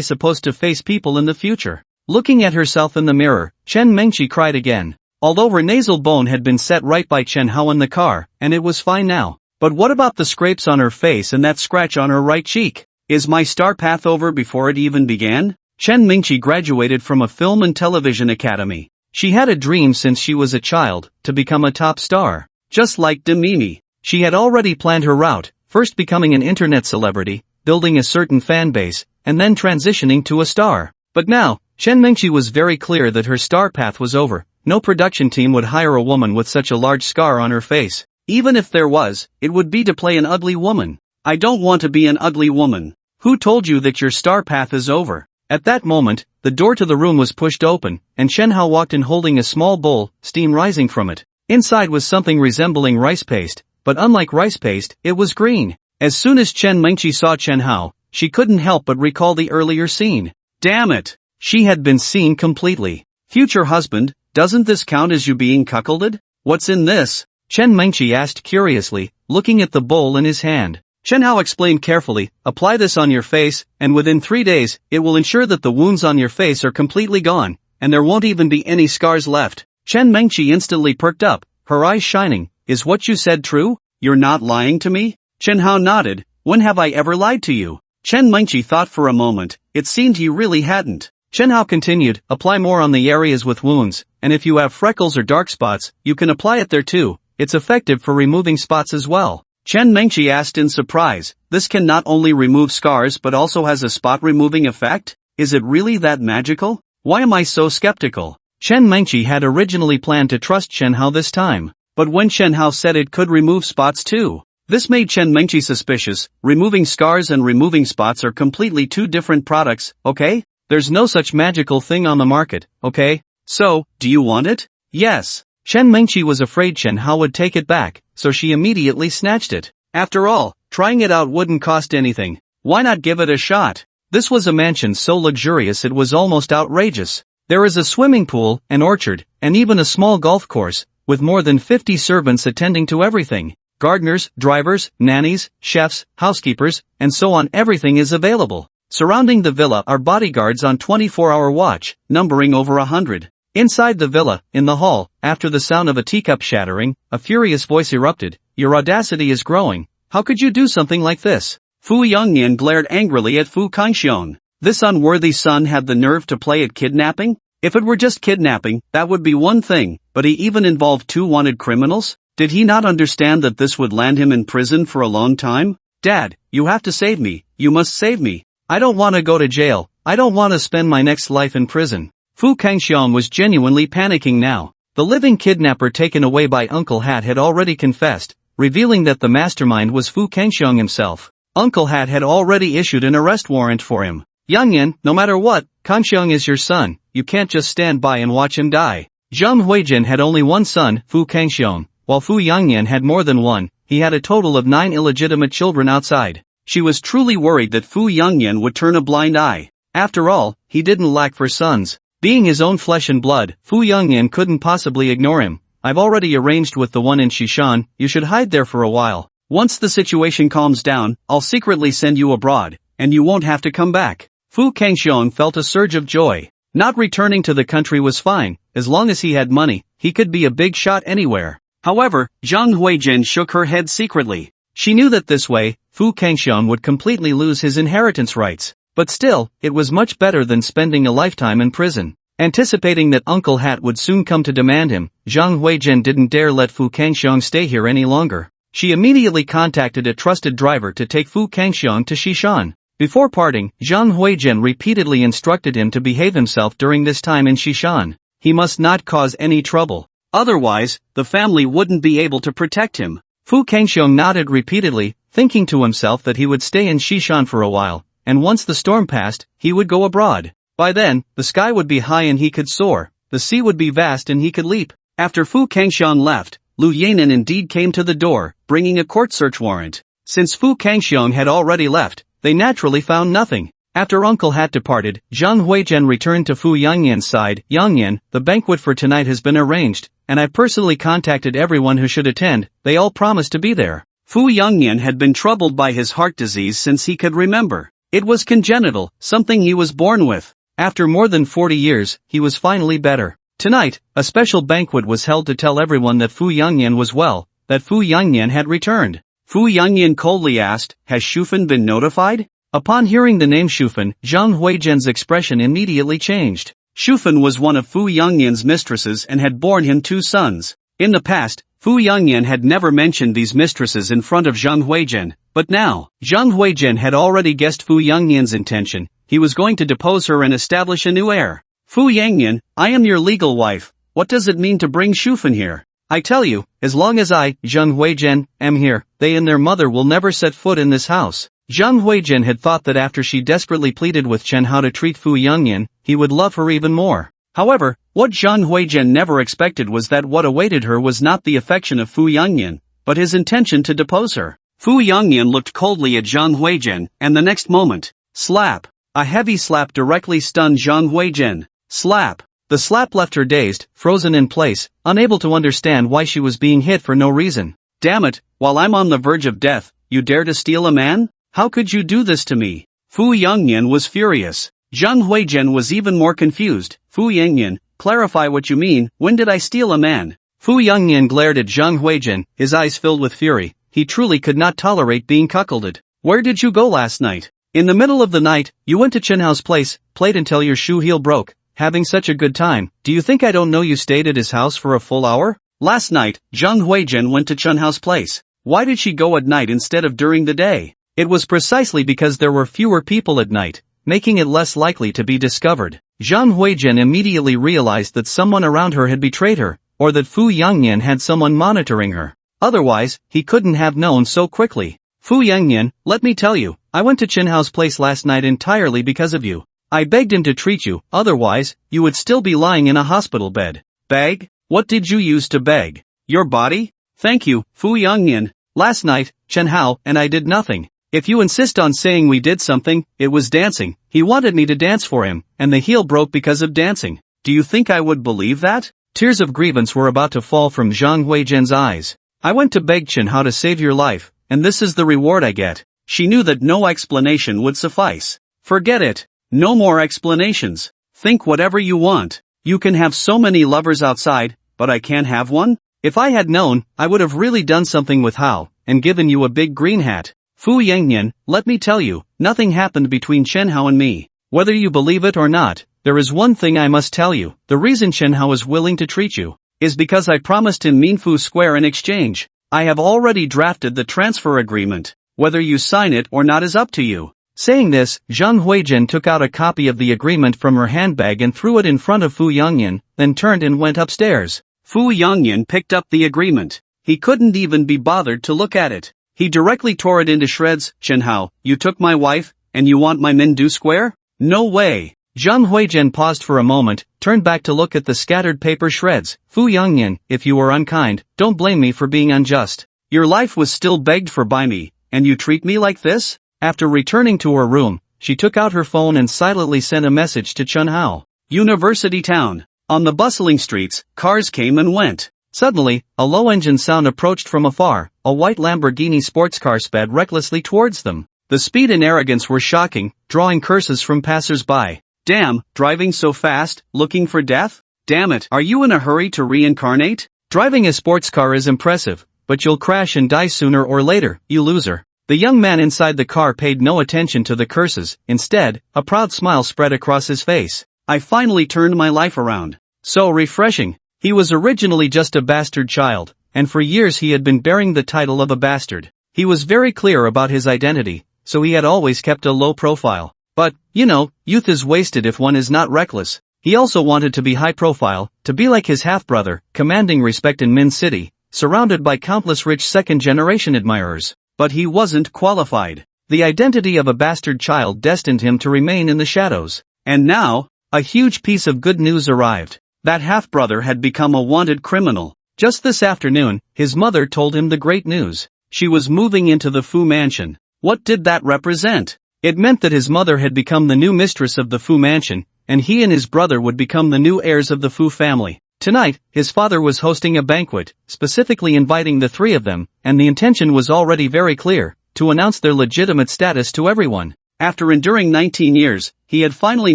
supposed to face people in the future? Looking at herself in the mirror, Chen Mingqi cried again. Although her nasal bone had been set right by Chenhao in the car, and it was fine now. But what about the scrapes on her face and that scratch on her right cheek? Is my star path over before it even began? Chen Mingqi graduated from a film and television academy. She had a dream since she was a child, to become a top star. Just like Demimi. She had already planned her route, first becoming an internet celebrity, building a certain fan base, and then transitioning to a star. But now, Chen Mingqi was very clear that her star path was over. No production team would hire a woman with such a large scar on her face. Even if there was, it would be to play an ugly woman. I don't want to be an ugly woman. Who told you that your star path is over? At that moment, the door to the room was pushed open, and Chenhao walked in holding a small bowl, steam rising from it. Inside was something resembling rice paste, but unlike rice paste, it was green. As soon as Chen Mingqi saw Chenhao, she couldn't help but recall the earlier scene. Damn it! She had been seen completely. Future husband, doesn't this count as you being cuckolded? What's in this? Chen Mingqi asked curiously, looking at the bowl in his hand. Chenhao explained carefully, apply this on your face, and within 3 days, it will ensure that the wounds on your face are completely gone, and there won't even be any scars left. Chen Mingqi instantly perked up, her eyes shining. Is what you said true? You're not lying to me? Chenhao nodded. When have I ever lied to you? Chen Mingqi thought for a moment. It seemed he really hadn't. Chenhao continued, apply more on the areas with wounds, and if you have freckles or dark spots, you can apply it there too. It's effective for removing spots as well. Chen Mingqi asked in surprise, this can not only remove scars but also has a spot-removing effect? Is it really that magical? Why am I so skeptical? Chen Mingqi had originally planned to trust Chenhao this time, but when Chenhao said it could remove spots too, this made Chen Mingqi suspicious. Removing scars and removing spots are completely two different products, okay? There's no such magical thing on the market, okay? So, do you want it? Yes. Chen Mingqi was afraid Chenhao would take it back, so she immediately snatched it. After all, trying it out wouldn't cost anything. Why not give it a shot? This was a mansion so luxurious it was almost outrageous. There is a swimming pool, an orchard, and even a small golf course, with more than 50 servants attending to everything. Gardeners, drivers, nannies, chefs, housekeepers, and so on. Everything is available. Surrounding the villa are bodyguards on 24-hour watch, numbering over 100. Inside the villa, in the hall, after the sound of a teacup shattering, a furious voice erupted. Your audacity is growing. How could you do something like this? Fu Yongnian glared angrily at Fu Kangxiong. This unworthy son had the nerve to play at kidnapping? If it were just kidnapping, that would be one thing, but he even involved 2 wanted criminals? Did he not understand that this would land him in prison for a long time? Dad, you have to save me. You must save me. I don't want to go to jail. I don't want to spend my next life in prison. Fu Kangxiong was genuinely panicking now. The living kidnapper taken away by Uncle Hat had already confessed, revealing that the mastermind was Fu Kangxiong himself. Uncle Hat had already issued an arrest warrant for him. Youngin, no matter what, Kangxiong is your son, you can't just stand by and watch him die. Zhang Huijin had only one son, Fu Kangxiong, while Fu Yangyan had more than one. He had a total of 9 illegitimate children outside. She was truly worried that Fu Yangyan would turn a blind eye. After all, he didn't lack for sons. Being his own flesh and blood, Fu Yangyan couldn't possibly ignore him. I've already arranged with the one in Shishan, you should hide there for a while. Once the situation calms down, I'll secretly send you abroad, and you won't have to come back. Fu Kangxiong felt a surge of joy. Not returning to the country was fine, as long as he had money, he could be a big shot anywhere. However, Zhang Huijin shook her head secretly. She knew that this way, Fu Kangxiong would completely lose his inheritance rights. But still, it was much better than spending a lifetime in prison. Anticipating that Uncle Hat would soon come to demand him, Zhang Huijin didn't dare let Fu Kangxiong stay here any longer. She immediately contacted a trusted driver to take Fu Kangxiong to Shishan. Before parting, Zhang Huijin repeatedly instructed him to behave himself during this time in Shishan. He must not cause any trouble. Otherwise, the family wouldn't be able to protect him. Fu Kangxiong nodded repeatedly, thinking to himself that he would stay in Shishan for a while, and once the storm passed, he would go abroad. By then, the sky would be high and he could soar, the sea would be vast and he could leap. After Fu Kangxiong left, Lu Yanan indeed came to the door, bringing a court search warrant. Since Fu Kangxiong had already left, they naturally found nothing. After Uncle Hat departed, Zhang Huijin returned to Fu Yangyan's side. Yangyan, the banquet for tonight has been arranged, and I personally contacted everyone who should attend, they all promised to be there. Fu Yangyan had been troubled by his heart disease since he could remember. It was congenital, something he was born with. After more than 40 years, he was finally better. Tonight, a special banquet was held to tell everyone that Fu Yangyan was well, that Fu Yangyan had returned. Fu Yangyan coldly asked, has Shufan been notified? Upon hearing the name Shufan, Zhang Huijin's expression immediately changed. Shufan was one of Fu Yangyan's mistresses and had borne him 2 sons. In the past, Fu Yangyan had never mentioned these mistresses in front of Zhang Huijin, but now, Zhang Huijin had already guessed Fu Yangyan's intention. He was going to depose her and establish a new heir. Fu Yangyan, I am your legal wife, what does it mean to bring Shufan here? I tell you, as long as I, Zhang Huijin, am here, they and their mother will never set foot in this house. Zhang Huijin had thought that after she desperately pleaded with Chen how to treat Fu Yangyan, he would love her even more. However, what Zhang Huijin never expected was that what awaited her was not the affection of Fu Yangyan, but his intention to depose her. Fu Yangyan looked coldly at Zhang Huijin, and the next moment, slap. A heavy slap directly stunned Zhang Huijin. Slap. The slap left her dazed, frozen in place, unable to understand why she was being hit for no reason. Damn it, while I'm on the verge of death, you dare to steal a man? How could you do this to me? Fu Yangyan was furious. Zhang Huijin was even more confused. Fu Yangyan, clarify what you mean, when did I steal a man? Fu Yangyan glared at Zhang Huijin, his eyes filled with fury. He truly could not tolerate being cuckolded. Where did you go last night? In the middle of the night, you went to Chenhao's place, played until your shoe heel broke. Having such a good time, do you think I don't know you stayed at his house for a full hour? Last night, Zhang Huijin went to Chenhao's place. Why did she go at night instead of during the day? It was precisely because there were fewer people at night, making it less likely to be discovered. Zhang Huijin immediately realized that someone around her had betrayed her, or that Fu Yangyan had someone monitoring her. Otherwise, he couldn't have known so quickly. Fu Yangyan, let me tell you, I went to Chenhao's place last night entirely because of you. I begged him to treat you, otherwise, you would still be lying in a hospital bed. Beg? What did you use to beg? Your body? Thank you, Fu Yangyan. Last night, Chenhao and I did nothing. If you insist on saying we did something, it was dancing. He wanted me to dance for him, and the heel broke because of dancing. Do you think I would believe that? Tears of grievance were about to fall from Zhang Huijin's eyes. I went to beg Chenhao to save your life, and this is the reward I get. She knew that no explanation would suffice. Forget it. No more explanations. Think whatever you want. You can have so many lovers outside, but I can't have one? If I had known, I would have really done something with Hao, and given you a big green hat. Fu Yangyan, let me tell you, nothing happened between Chenhao and me. Whether you believe it or not, there is one thing I must tell you. The reason Chenhao is willing to treat you is because I promised him Minfu Square in exchange. I have already drafted the transfer agreement. Whether you sign it or not is up to you. Saying this, Zhang Huijin took out a copy of the agreement from her handbag and threw it in front of Fu Yongyan, then turned and went upstairs. Fu Yongyan picked up the agreement. He couldn't even be bothered to look at it. He directly tore it into shreds. Chen Hao, you took my wife, and you want my men due square? No way. Zhang Huijin paused for a moment, turned back to look at the scattered paper shreds. Fu Yongyan, if you were unkind, don't blame me for being unjust. Your life was still begged for by me, and you treat me like this? After returning to her room, she took out her phone and silently sent a message to Chen Hao. University Town. On the bustling streets, cars came and went. Suddenly, a low engine sound approached from afar. A white Lamborghini sports car sped recklessly towards them. The speed and arrogance were shocking, drawing curses from passers-by. Damn, driving so fast, looking for death? Damn it, are you in a hurry to reincarnate? Driving a sports car is impressive, but you'll crash and die sooner or later, you loser. The young man inside the car paid no attention to the curses. Instead, a proud smile spread across his face. I finally turned my life around. So refreshing. He was originally just a bastard child, and for years he had been bearing the title of a bastard. He was very clear about his identity, so he had always kept a low profile. But, youth is wasted if one is not reckless. He also wanted to be high profile, to be like his half-brother, commanding respect in Min City, surrounded by countless rich second-generation admirers. But he wasn't qualified. The identity of a bastard child destined him to remain in the shadows. And now, a huge piece of good news arrived. That half-brother had become a wanted criminal. Just this afternoon, his mother told him the great news. She was moving into the Fu mansion. What did that represent? It meant that his mother had become the new mistress of the Fu mansion, and he and his brother would become the new heirs of the Fu family. Tonight, his father was hosting a banquet, specifically inviting the three of them, and the intention was already very clear, to announce their legitimate status to everyone. After enduring 19 years, he had finally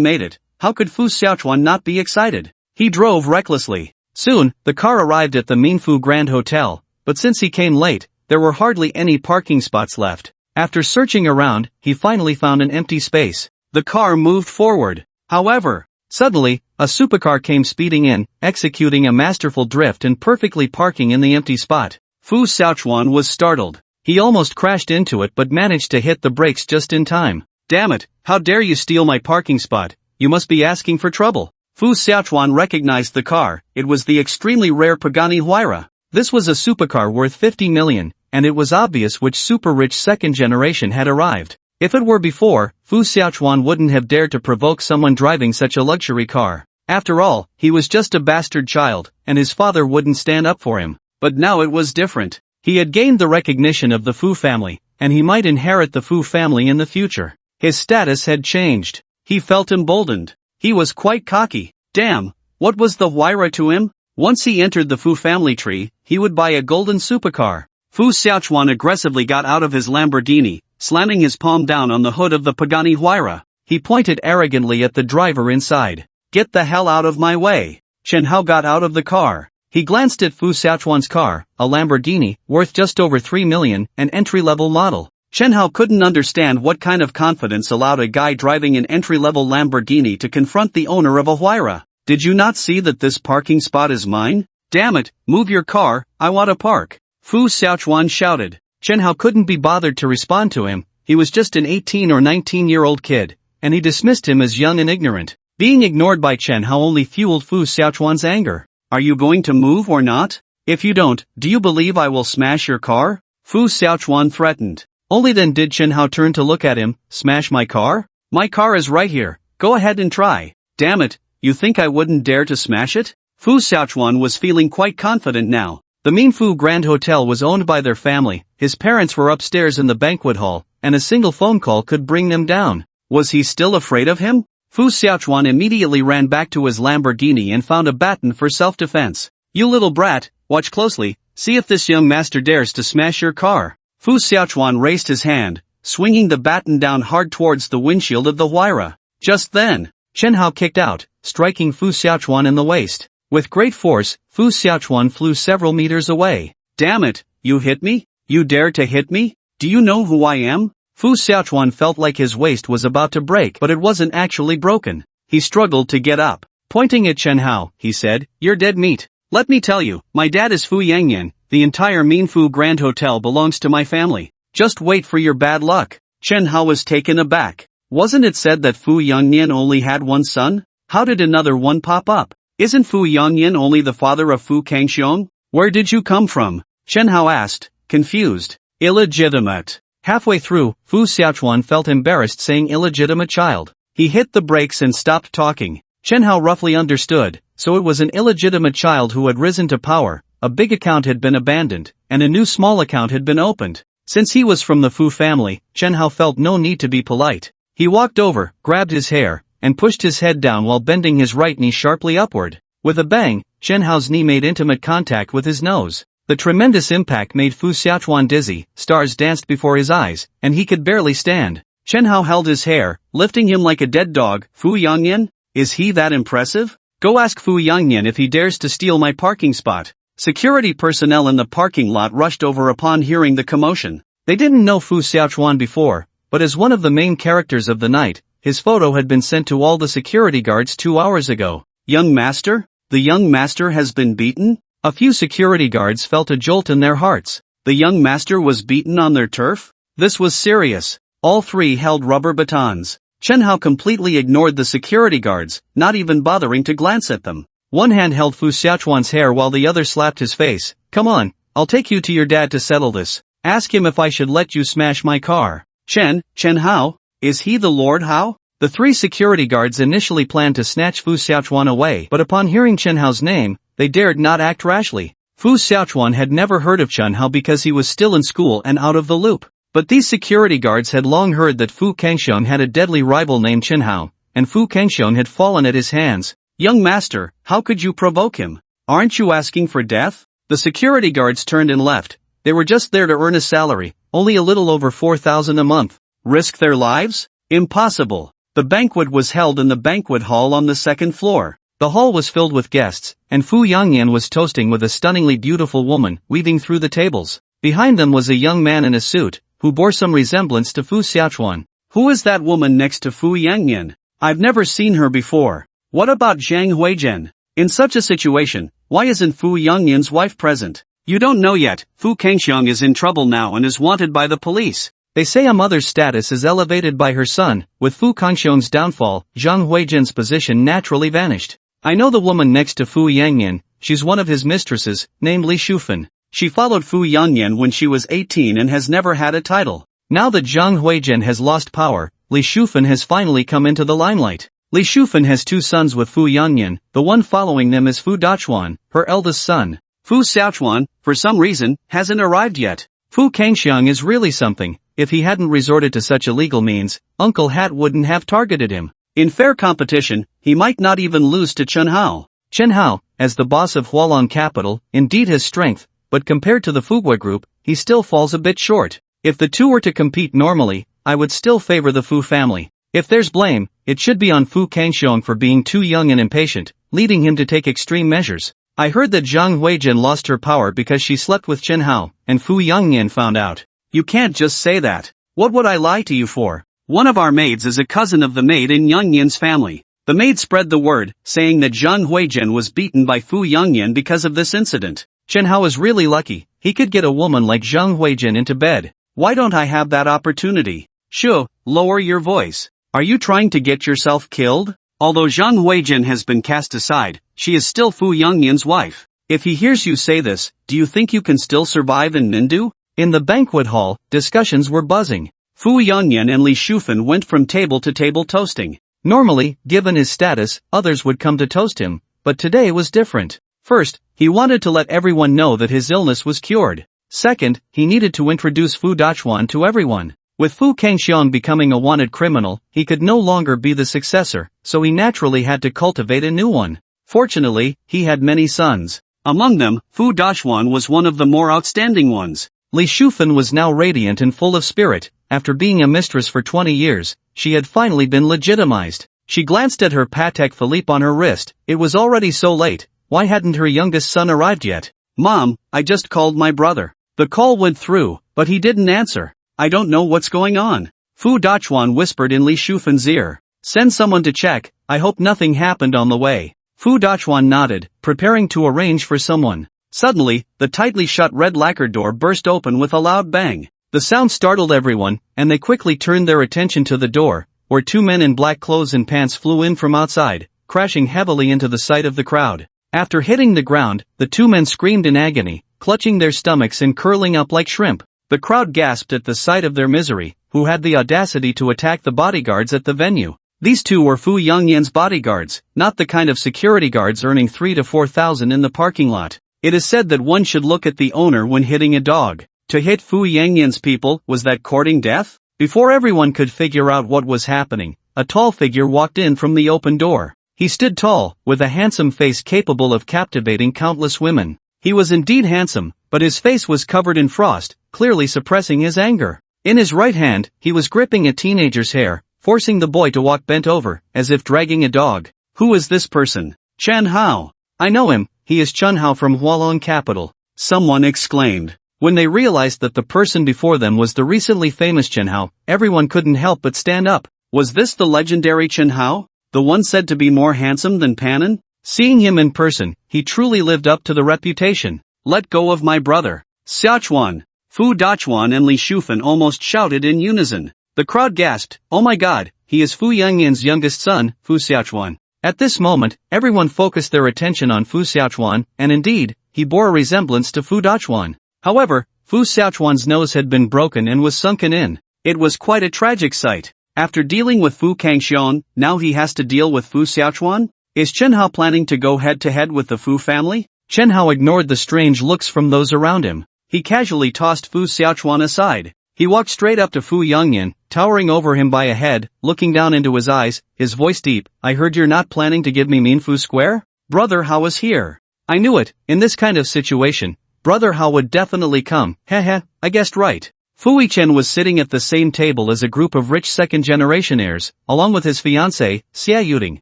made it. How could Fu Xiaochuan not be excited? He drove recklessly. Soon, the car arrived at the Minfu Grand Hotel, but since he came late, there were hardly any parking spots left. After searching around, he finally found an empty space. The car moved forward. However, suddenly, a supercar came speeding in, executing a masterful drift and perfectly parking in the empty spot. Fu Xiaochuan was startled. He almost crashed into it but managed to hit the brakes just in time. Damn it, how dare you steal my parking spot? You must be asking for trouble. Fu Xiaochuan recognized the car. It was the extremely rare Pagani Huayra. This was a supercar worth 50 million, and it was obvious which super-rich second generation had arrived. If it were before, Fu Xiaochuan wouldn't have dared to provoke someone driving such a luxury car. After all, he was just a bastard child, and his father wouldn't stand up for him. But now it was different. He had gained the recognition of the Fu family, and he might inherit the Fu family in the future. His status had changed. He felt emboldened. He was quite cocky. Damn, what was the Huayra to him? Once he entered the Fu family tree, he would buy a golden supercar. Fu Xiaochuan aggressively got out of his Lamborghini, slamming his palm down on the hood of the Pagani Huayra. He pointed arrogantly at the driver inside. Get the hell out of my way. Chen Hao got out of the car. He glanced at Fu Xiaochuan's car, a Lamborghini, worth just over 3 million, an entry-level model. Chen Hao couldn't understand what kind of confidence allowed a guy driving an entry-level Lamborghini to confront the owner of a Huayra. Did you not see that this parking spot is mine? Damn it, move your car, I want to park. Fu Xiaochuan shouted. Chen Hao couldn't be bothered to respond to him. He was just an 18 or 19-year-old kid, and he dismissed him as young and ignorant. Being ignored by Chen Hao only fueled Fu Xiaochuan's anger. Are you going to move or not? If you don't, do you believe I will smash your car? Fu Xiaochuan threatened. Only then did Chen Hao turn to look at him. Smash my car? My car is right here. Go ahead and try. Damn it, you think I wouldn't dare to smash it? Fu Xiaochuan was feeling quite confident now. The Minfu Grand Hotel was owned by their family. His parents were upstairs in the banquet hall, and a single phone call could bring them down. Was he still afraid of him? Fu Xiaochuan immediately ran back to his Lamborghini and found a baton for self-defense. You little brat, watch closely, see if this young master dares to smash your car. Fu Xiaochuan raised his hand, swinging the baton down hard towards the windshield of the Huayra. Just then, Chen Hao kicked out, striking Fu Xiaochuan in the waist. With great force, Fu Xiaochuan flew several meters away. Damn it, you hit me? You dare to hit me? Do you know who I am? Fu Xiaochuan felt like his waist was about to break, but it wasn't actually broken. He struggled to get up. Pointing at Chen Hao, he said, "You're dead meat. Let me tell you, my dad is Fu Yangyan. The entire Minfu Grand Hotel belongs to my family. Just wait for your bad luck." Chen Hao was taken aback. Wasn't it said that Fu Yongnian only had one son? How did another one pop up? Isn't Fu Yongnian only the father of Fu Kangxiong? Where did you come from? Chen Hao asked, confused. Illegitimate. Halfway through, Fu Xiaochuan felt embarrassed saying illegitimate child. He hit the brakes and stopped talking. Chen Hao roughly understood, so it was an illegitimate child who had risen to power, a big account had been abandoned, and a new small account had been opened. Since he was from the Fu family, Chen Hao felt no need to be polite. He walked over, grabbed his hair, and pushed his head down while bending his right knee sharply upward. With a bang, Chen Hao's knee made intimate contact with his nose. The tremendous impact made Fu Xiaochuan dizzy, stars danced before his eyes, and he could barely stand. Chen Hao held his hair, lifting him like a dead dog. Fu Yongnian? Is he that impressive? Go ask Fu Yongnian if he dares to steal my parking spot. Security personnel in the parking lot rushed over upon hearing the commotion. They didn't know Fu Xiaochuan before, but as one of the main characters of the night, his photo had been sent to all the security guards 2 hours ago. Young master? The young master has been beaten? A few security guards felt a jolt in their hearts. The young master was beaten on their turf? This was serious. All three held rubber batons. Chen Hao completely ignored the security guards, not even bothering to glance at them. One hand held Fu Xiaochuan's hair while the other slapped his face. Come on, I'll take you to your dad to settle this. Ask him if I should let you smash my car. Chen Hao? Is he the Lord Hao? The three security guards initially planned to snatch Fu Xiaochuan away, but upon hearing Chen Hao's name, they dared not act rashly. Fu Xiaochuan had never heard of Chen Hao because he was still in school and out of the loop. But these security guards had long heard that Fu Kangxiong had a deadly rival named Chen Hao, and Fu Kangxiong had fallen at his hands. Young master, how could you provoke him? Aren't you asking for death? The security guards turned and left. They were just there to earn a salary, only a little over 4,000 a month. Risk their lives? Impossible. The banquet was held in the banquet hall on the second floor. The hall was filled with guests, and Fu Yongnian was toasting with a stunningly beautiful woman, weaving through the tables. Behind them was a young man in a suit, who bore some resemblance to Fu Xiaochuan. Who is that woman next to Fu Yongnian? I've never seen her before. What about Zhang Huizhen? In such a situation, why isn't Fu Yongnian's wife present? You don't know yet, Fu Kangxiong is in trouble now and is wanted by the police. They say a mother's status is elevated by her son. With Fu Kangxiong's downfall, Zhang Huizhen's position naturally vanished. I know the woman next to Fu Yongnian, she's one of his mistresses, named Li Shufan. She followed Fu Yongnian when she was 18 and has never had a title. Now that Zhang Huizhen has lost power, Li Shufan has finally come into the limelight. Li Shufan has 2 sons with Fu Yongnian, the one following them is Fu Dachuan, her eldest son. Fu Xiaochuan, for some reason, hasn't arrived yet. Fu Kangxiong is really something. If he hadn't resorted to such illegal means, Uncle Hat wouldn't have targeted him. In fair competition, he might not even lose to Chen Hao. Chen Hao, as the boss of Hualong Capital, indeed has strength, but compared to the Fugua group, he still falls a bit short. If the two were to compete normally, I would still favor the Fu family. If there's blame, it should be on Fu Kangxiong for being too young and impatient, leading him to take extreme measures. I heard that Zhang Huizhen lost her power because she slept with Chen Hao, and Fu Yongnian found out. You can't just say that. What would I lie to you for? One of our maids is a cousin of the maid in Yongnian's family. The maid spread the word, saying that Zhang Huizhen was beaten by Fu Yongnian because of this incident. Chen Hao is really lucky. He could get a woman like Zhang Huizhen into bed. Why don't I have that opportunity? Shu, lower your voice. Are you trying to get yourself killed? Although Zhang Huizhen has been cast aside, she is still Fu Yongnian's wife. If he hears you say this, do you think you can still survive in Mindu? In the banquet hall, discussions were buzzing. Fu Yongnian and Li Shufan went from table to table toasting. Normally, given his status, others would come to toast him, but today was different. First, he wanted to let everyone know that his illness was cured. Second, he needed to introduce Fu Dachuan to everyone. With Fu Kangxiong becoming a wanted criminal, he could no longer be the successor, so he naturally had to cultivate a new one. Fortunately, he had many sons. Among them, Fu Dachuan was one of the more outstanding ones. Li Shufan was now radiant and full of spirit. After being a mistress for 20 years, she had finally been legitimized. She glanced at her Patek Philippe on her wrist. It was already so late. Why hadn't her youngest son arrived yet? Mom, I just called my brother. The call went through, but he didn't answer. I don't know what's going on. Fu Dachuan whispered in Li Shufan's ear. Send someone to check, I hope nothing happened on the way. Fu Dachuan nodded, preparing to arrange for someone. Suddenly, the tightly shut red lacquer door burst open with a loud bang. The sound startled everyone, and they quickly turned their attention to the door, where two men in black clothes and pants flew in from outside, crashing heavily into the sight of the crowd. After hitting the ground, the two men screamed in agony, clutching their stomachs and curling up like shrimp. The crowd gasped at the sight of their misery, who had the audacity to attack the bodyguards at the venue. These two were Fu Yongyan's bodyguards, not the kind of security guards earning 3,000 to 4,000 in the parking lot. It is said that one should look at the owner when hitting a dog. To hit Fu Yongyan's people, was that courting death? Before everyone could figure out what was happening, a tall figure walked in from the open door. He stood tall, with a handsome face capable of captivating countless women. He was indeed handsome, but his face was covered in frost, clearly suppressing his anger. In his right hand, he was gripping a teenager's hair, forcing the boy to walk bent over, as if dragging a dog. Who is this person? Chen Hao. I know him, he is Chen Hao from Hualong capital. Someone exclaimed. When they realized that the person before them was the recently famous Chen Hao, everyone couldn't help but stand up. Was this the legendary Chen Hao? The one said to be more handsome than Panin? Seeing him in person, he truly lived up to the reputation. Let go of my brother. Xiaochuan. Fu Dachuan and Li Shufan almost shouted in unison. The crowd gasped, oh my god, he is Fu Yongyan's youngest son, Fu Xiaochuan. At this moment, everyone focused their attention on Fu Xiaochuan, and indeed, he bore a resemblance to Fu Dachuan. However, Fu Xiaochuan's nose had been broken and was sunken in. It was quite a tragic sight. After dealing with Fu Kangxian, now he has to deal with Fu Xiaochuan? Is Chen Hao planning to go head-to-head with the Fu family? Chen Hao ignored the strange looks from those around him. He casually tossed Fu Xiaochuan aside. He walked straight up to Fu Yongyan, towering over him by a head, looking down into his eyes, his voice deep. I heard you're not planning to give me Min Fu Square? Brother Hao is here. I knew it, in this kind of situation, Brother Hao would definitely come. Heh, I guessed right. Fu Yichen was sitting at the same table as a group of rich second-generation heirs, along with his fiancée, Xia Yuding.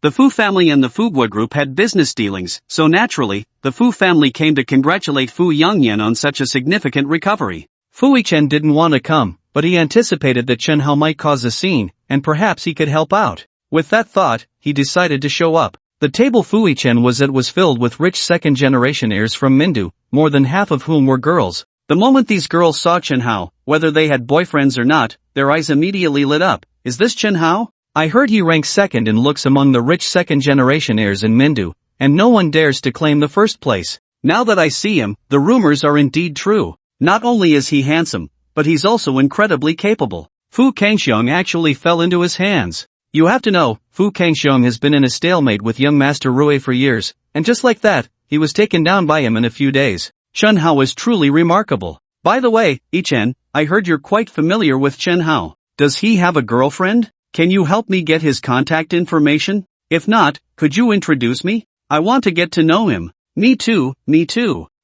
The Fu family and the Fugua group had business dealings, so naturally, the Fu family came to congratulate Fu Yongyan on such a significant recovery. Fu Yichen didn't want to come, but he anticipated that Chen Hao might cause a scene, and perhaps he could help out. With that thought, he decided to show up. The table Fu Yichen was at was filled with rich second-generation heirs from Mindu, more than half of whom were girls. The moment these girls saw Chen Hao, whether they had boyfriends or not, their eyes immediately lit up. Is this Chen Hao? I heard he ranks second in looks among the rich second-generation heirs in Mindu, and no one dares to claim the first place. Now that I see him, the rumors are indeed true. Not only is he handsome, but he's also incredibly capable. Fu Kangxiong actually fell into his hands. You have to know, Fu Kangxiong has been in a stalemate with young Master Rui for years, and just like that, he was taken down by him in a few days. Chen Hao is truly remarkable. By the way, Yichen, I heard you're quite familiar with Chen Hao. Does he have a girlfriend? Can you help me get his contact information? If not, could you introduce me? I want to get to know him. Me too.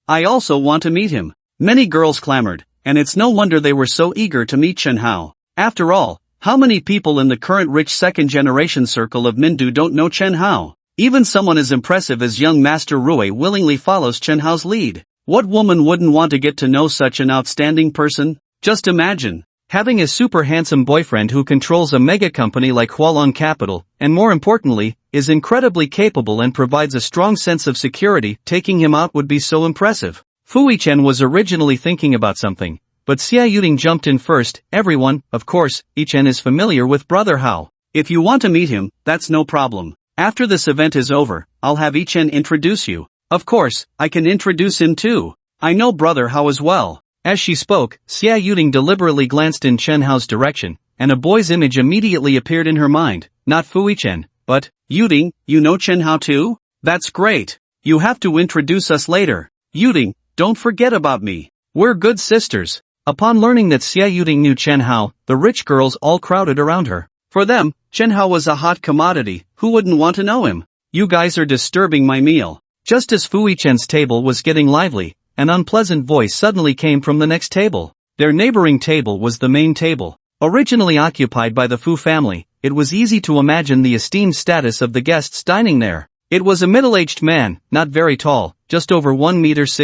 I also want to meet him. Many girls clamored, and it's no wonder they were so eager to meet Chen Hao. After all, how many people in the current rich second-generation circle of Mindu don't know Chen Hao? Even someone as impressive as young Master Rui willingly follows Chen Hao's lead. What woman wouldn't want to get to know such an outstanding person? Just imagine having a super handsome boyfriend who controls a mega company like Hualong Capital, and more importantly, is incredibly capable and provides a strong sense of security. Taking him out would be so impressive. Fu Yichen was originally thinking about something, but Xia Yuding jumped in first. Everyone, of course, Yichen is familiar with Brother Hao. If you want to meet him, that's no problem. After this event is over, I'll have Yichen introduce you. Of course, I can introduce him too. I know Brother Hao as well. As she spoke, Xia Yuding deliberately glanced in Chen Hao's direction, and a boy's image immediately appeared in her mind. Not Fu Yichen, but, Yuding, you know Chen Hao too? That's great. You have to introduce us later. Yuding, don't forget about me. We're good sisters. Upon learning that Xia Yuding knew Chen Hao, the rich girls all crowded around her. For them, Chen Hao was a hot commodity. Who wouldn't want to know him? You guys are disturbing my meal. Just as Fu Yichen's table was getting lively, an unpleasant voice suddenly came from the next table. Their neighboring table was the main table. Originally occupied by the Fu family, it was easy to imagine the esteemed status of the guests dining there. It was a middle-aged man, not very tall, just over 1.60 meters.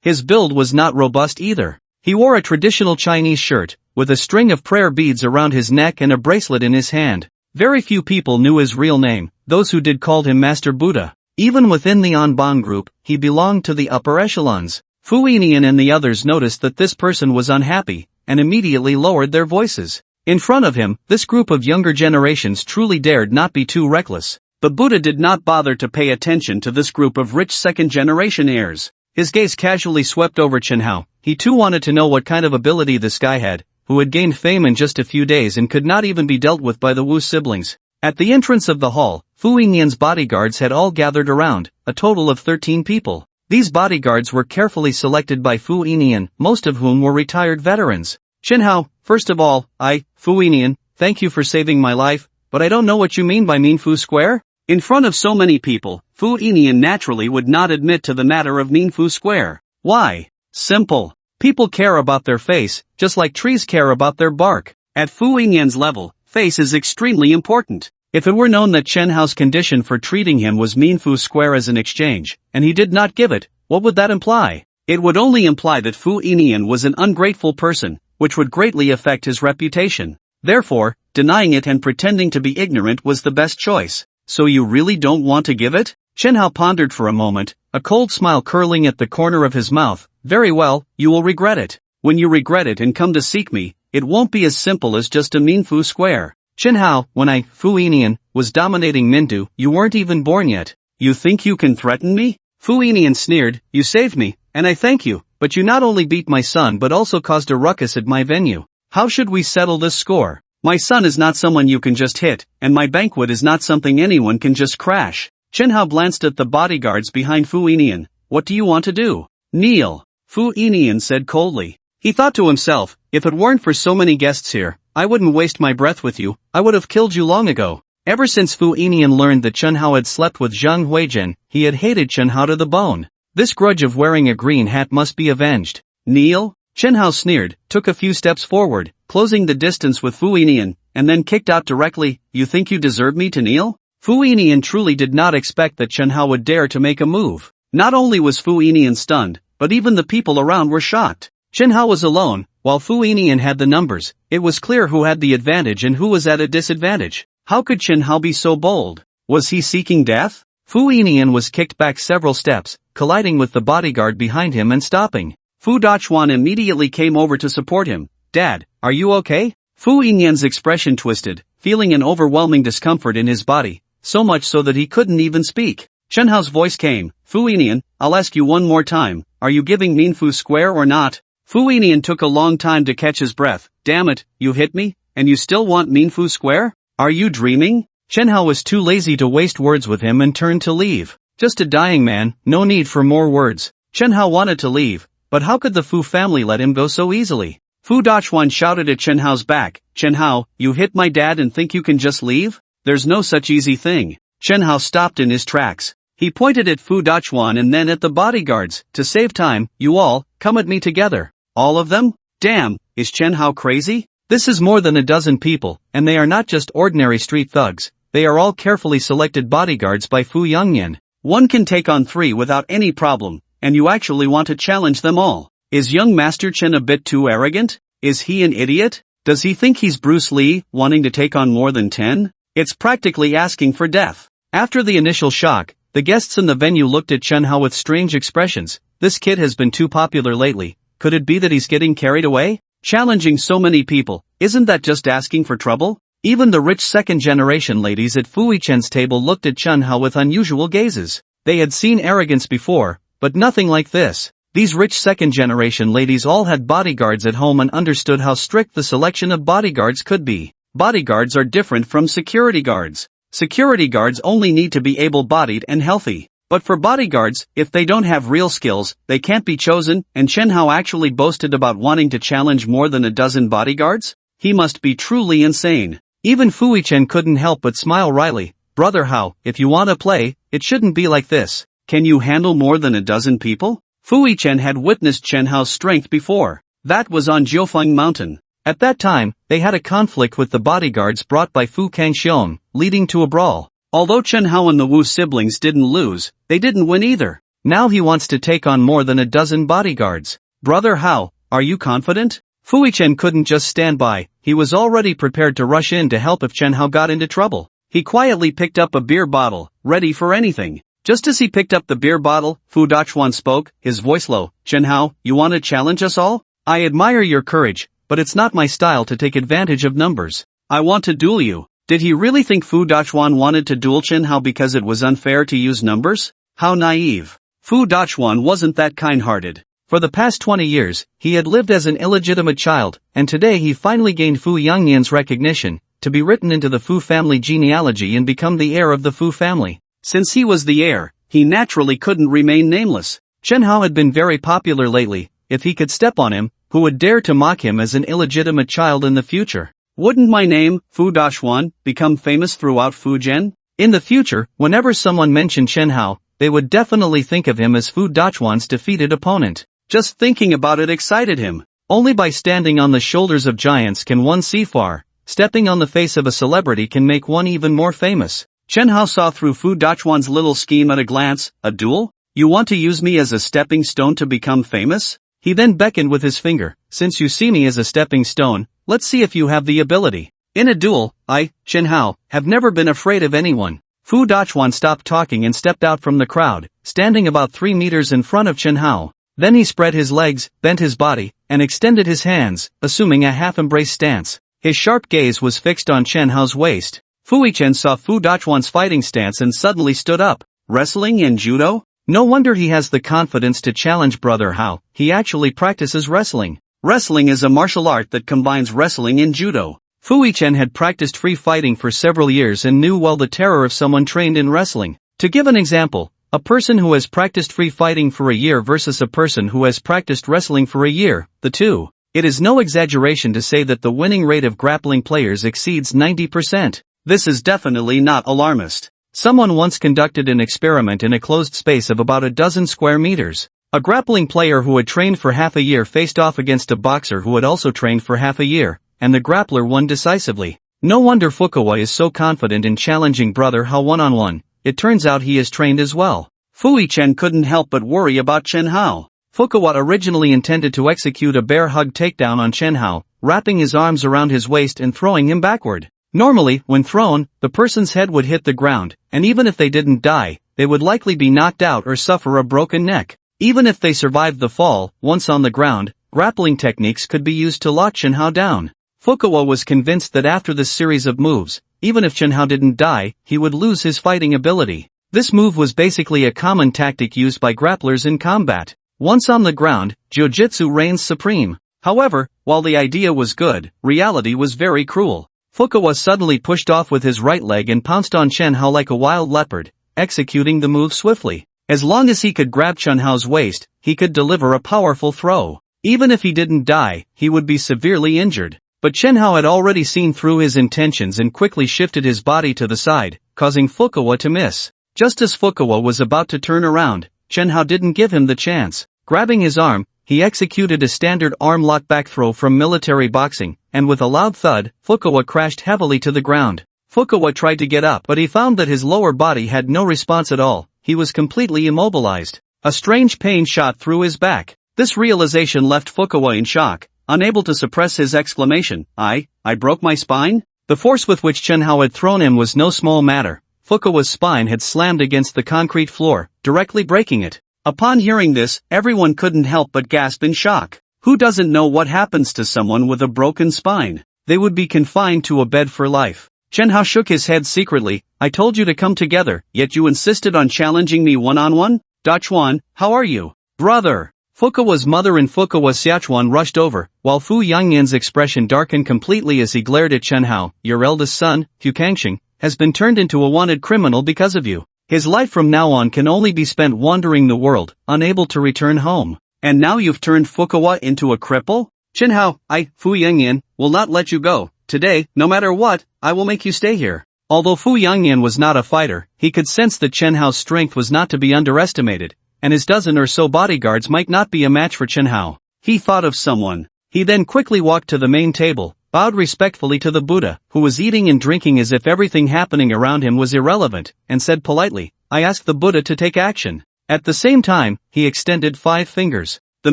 His build was not robust either. He wore a traditional Chinese shirt, with a string of prayer beads around his neck and a bracelet in his hand. Very few people knew his real name. Those who did called him Master Buddha. Even within the Anbang group, he belonged to the upper echelons. Fu Yinian and the others noticed that this person was unhappy, and immediately lowered their voices. In front of him, this group of younger generations truly dared not be too reckless. But Buddha did not bother to pay attention to this group of rich second-generation heirs. His gaze casually swept over Chen Hao. He too wanted to know what kind of ability this guy had, who had gained fame in just a few days and could not even be dealt with by the Wu siblings. At the entrance of the hall, Fu Yinyan's bodyguards had all gathered around, a total of 13 people. These bodyguards were carefully selected by Fu Yinyan, most of whom were retired veterans. Chen Hao, first of all, Fu Yinyan, thank you for saving my life, but I don't know what you mean by Minfu Square? In front of so many people, Fu Yinyan naturally would not admit to the matter of Minfu Square. Why? Simple. People care about their face, just like trees care about their bark. At Fu Yinyan's level, face is extremely important. If it were known that Chen Hao's condition for treating him was Minfu Square as an exchange, and he did not give it, what would that imply? It would only imply that Fu Yinyan was an ungrateful person, which would greatly affect his reputation. Therefore, denying it and pretending to be ignorant was the best choice. So you really don't want to give it? Chen Hao pondered for a moment, a cold smile curling at the corner of his mouth. Very well, you will regret it. When you regret it and come to seek me, it won't be as simple as just a Minfu Square. Chen Hao, when Fu Yinyan, was dominating Mindu, you weren't even born yet. You think you can threaten me? Fu Yinyan sneered, you saved me, and I thank you, but you not only beat my son but also caused a ruckus at my venue. How should we settle this score? My son is not someone you can just hit, and my banquet is not something anyone can just crash. Chen Hao glanced at the bodyguards behind Fu Yinyan. What do you want to do? Kneel. Fu Yinyan said coldly. He thought to himself, if it weren't for so many guests here, I wouldn't waste my breath with you, I would have killed you long ago. Ever since Fu Yinyan learned that Chen Hao had slept with Zhang Huijin, he had hated Chen Hao to the bone. This grudge of wearing a green hat must be avenged. Kneel? Chen Hao sneered, took a few steps forward, closing the distance with Fu Yinyan, and then kicked out directly, you think you deserve me to kneel? Fu Yinyan truly did not expect that Chen Hao would dare to make a move. Not only was Fu Yinyan stunned, but even the people around were shocked. Chen Hao was alone, while Fu Yinyan had the numbers. It was clear who had the advantage and who was at a disadvantage. How could Chen Hao be so bold? Was he seeking death? Fu Yinyan was kicked back several steps, colliding with the bodyguard behind him and stopping. Fu Dachuan immediately came over to support him. Dad, are you okay? Fu Yinyan's expression twisted, feeling an overwhelming discomfort in his body, so much so that he couldn't even speak. Chen Hao's voice came, Fu Yinyan, I'll ask you one more time, are you giving Minfu Square or not? Fu Yinyan took a long time to catch his breath. Damn it, you hit me, and you still want Minfu Square? Are you dreaming? Chen Hao was too lazy to waste words with him and turned to leave. Just a dying man, no need for more words. Chen Hao wanted to leave, but how could the Fu family let him go so easily? Fu Dachuan shouted at Chen Hao's back, Chen Hao, you hit my dad and think you can just leave? There's no such easy thing. Chen Hao stopped in his tracks. He pointed at Fu Dachuan and then at the bodyguards. To save time, you all, come at me together. All of them? Damn, is Chen Hao crazy? This is more than a dozen people, and they are not just ordinary street thugs. They are all carefully selected bodyguards by Fu Yangyan. One can take on 3 without any problem, and you actually want to challenge them all. Is young Master Chen a bit too arrogant? Is he an idiot? Does he think he's Bruce Lee, wanting to take on more than 10? It's practically asking for death. After the initial shock, the guests in the venue looked at Chen Hao with strange expressions. This kid has been too popular lately. Could it be that he's getting carried away? Challenging so many people, isn't that just asking for trouble? Even the rich second-generation ladies at Fu Yichen's table looked at Chen Hao with unusual gazes. They had seen arrogance before, but nothing like this. These rich second-generation ladies all had bodyguards at home and understood how strict the selection of bodyguards could be. Bodyguards are different from security guards. Security guards only need to be able-bodied and healthy. But for bodyguards, if they don't have real skills, they can't be chosen, and Chen Hao actually boasted about wanting to challenge more than a dozen bodyguards? He must be truly insane. Even Fu Yichen couldn't help but smile wryly. Brother Hao, if you want to play, it shouldn't be like this. Can you handle more than a dozen people? Fu Yichen had witnessed Chen Hao's strength before. That was on Jiufeng Mountain. At that time, they had a conflict with the bodyguards brought by Fu Kangxiong, leading to a brawl. Although Chen Hao and the Wu siblings didn't lose, they didn't win either. Now he wants to take on more than a dozen bodyguards. Brother Hao, are you confident? Fu Yichen couldn't just stand by, he was already prepared to rush in to help if Chen Hao got into trouble. He quietly picked up a beer bottle, ready for anything. Just as he picked up the beer bottle, Fu Dachuan spoke, his voice low. Chen Hao, you want to challenge us all? I admire your courage, but it's not my style to take advantage of numbers. I want to duel you. Did he really think Fu Dachuan wanted to duel Chen Hao because it was unfair to use numbers? How naive. Fu Dachuan wasn't that kind-hearted. For the past 20 years, he had lived as an illegitimate child, and today he finally gained Fu Yangnian's recognition, to be written into the Fu family genealogy and become the heir of the Fu family. Since he was the heir, he naturally couldn't remain nameless. Chen Hao had been very popular lately. If he could step on him, who would dare to mock him as an illegitimate child in the future? Wouldn't my name, Fu Dachuan, become famous throughout Fujian? In the future, whenever someone mentioned Chen Hao, they would definitely think of him as Fu Dachuan's defeated opponent. Just thinking about it excited him. Only by standing on the shoulders of giants can one see far. Stepping on the face of a celebrity can make one even more famous. Chen Hao saw through Fu Dachuan's little scheme at a glance. A duel? You want to use me as a stepping stone to become famous? He then beckoned with his finger. Since you see me as a stepping stone, let's see if you have the ability. In a duel, I, Chen Hao, have never been afraid of anyone. Fu Dachuan stopped talking and stepped out from the crowd, standing about 3 meters in front of Chen Hao. Then he spread his legs, bent his body, and extended his hands, assuming a half-embrace stance. His sharp gaze was fixed on Chen Hao's waist. Fu Yichen saw Fu Dachuan's fighting stance and suddenly stood up. Wrestling and judo? No wonder he has the confidence to challenge Brother Hao. He actually practices wrestling. Wrestling is a martial art that combines wrestling and judo. Fu Yichen had practiced free fighting for several years and knew well the terror of someone trained in wrestling. To give an example, a person who has practiced free fighting for a year versus a person who has practiced wrestling for a year, the two. It is no exaggeration to say that the winning rate of grappling players exceeds 90%. This is definitely not alarmist. Someone once conducted an experiment in a closed space of about a dozen square meters. A grappling player who had trained for half a year faced off against a boxer who had also trained for half a year, and the grappler won decisively. No wonder Fukawa is so confident in challenging Brother Hao one-on-one. It turns out he is trained as well. Fu Yichen couldn't help but worry about Chen Hao. Fukawa originally intended to execute a bear hug takedown on Chen Hao, wrapping his arms around his waist and throwing him backward. Normally, when thrown, the person's head would hit the ground, and even if they didn't die, they would likely be knocked out or suffer a broken neck. Even if they survived the fall, once on the ground, grappling techniques could be used to lock Chen Hao down. Fukawa was convinced that after this series of moves, even if Chen Hao didn't die, he would lose his fighting ability. This move was basically a common tactic used by grapplers in combat. Once on the ground, jiu-jitsu reigns supreme. However, while the idea was good, reality was very cruel. Fukawa suddenly pushed off with his right leg and pounced on Chen Hao like a wild leopard, executing the move swiftly. As long as he could grab Chen Hao's waist, he could deliver a powerful throw. Even if he didn't die, he would be severely injured. But Chen Hao had already seen through his intentions and quickly shifted his body to the side, causing Fukawa to miss. Just as Fukawa was about to turn around, Chen Hao didn't give him the chance. Grabbing his arm, he executed a standard arm lock back throw from military boxing, and with a loud thud, Fukawa crashed heavily to the ground. Fukawa tried to get up, but he found that his lower body had no response at all. He was completely immobilized. A strange pain shot through his back. This realization left Fukawa in shock, unable to suppress his exclamation. I broke my spine? The force with which Chen Hao had thrown him was no small matter. Fukawa's spine had slammed against the concrete floor, directly breaking it. Upon hearing this, everyone couldn't help but gasp in shock. Who doesn't know what happens to someone with a broken spine? They would be confined to a bed for life. Chen Hao shook his head secretly. I told you to come together, yet you insisted on challenging me one-on-one? Dachuan, how are you? Brother! Fukawa's mother and Fukawa Xiachuan rushed over, while Fu Yangnian's expression darkened completely as he glared at Chen Hao. Your eldest son, Hu Kangxing, has been turned into a wanted criminal because of you. His life from now on can only be spent wandering the world, unable to return home. And now you've turned Fukawa into a cripple? Chen Hao, Fu Yangnian, will not let you go. Today, no matter what, I will make you stay here. Although Fu Yangnian was not a fighter, he could sense that Chen Hao's strength was not to be underestimated, and his dozen or so bodyguards might not be a match for Chen Hao. He thought of someone. He then quickly walked to the main table, bowed respectfully to the Buddha, who was eating and drinking as if everything happening around him was irrelevant, and said politely, I ask the Buddha to take action. At the same time, he extended 5 fingers. The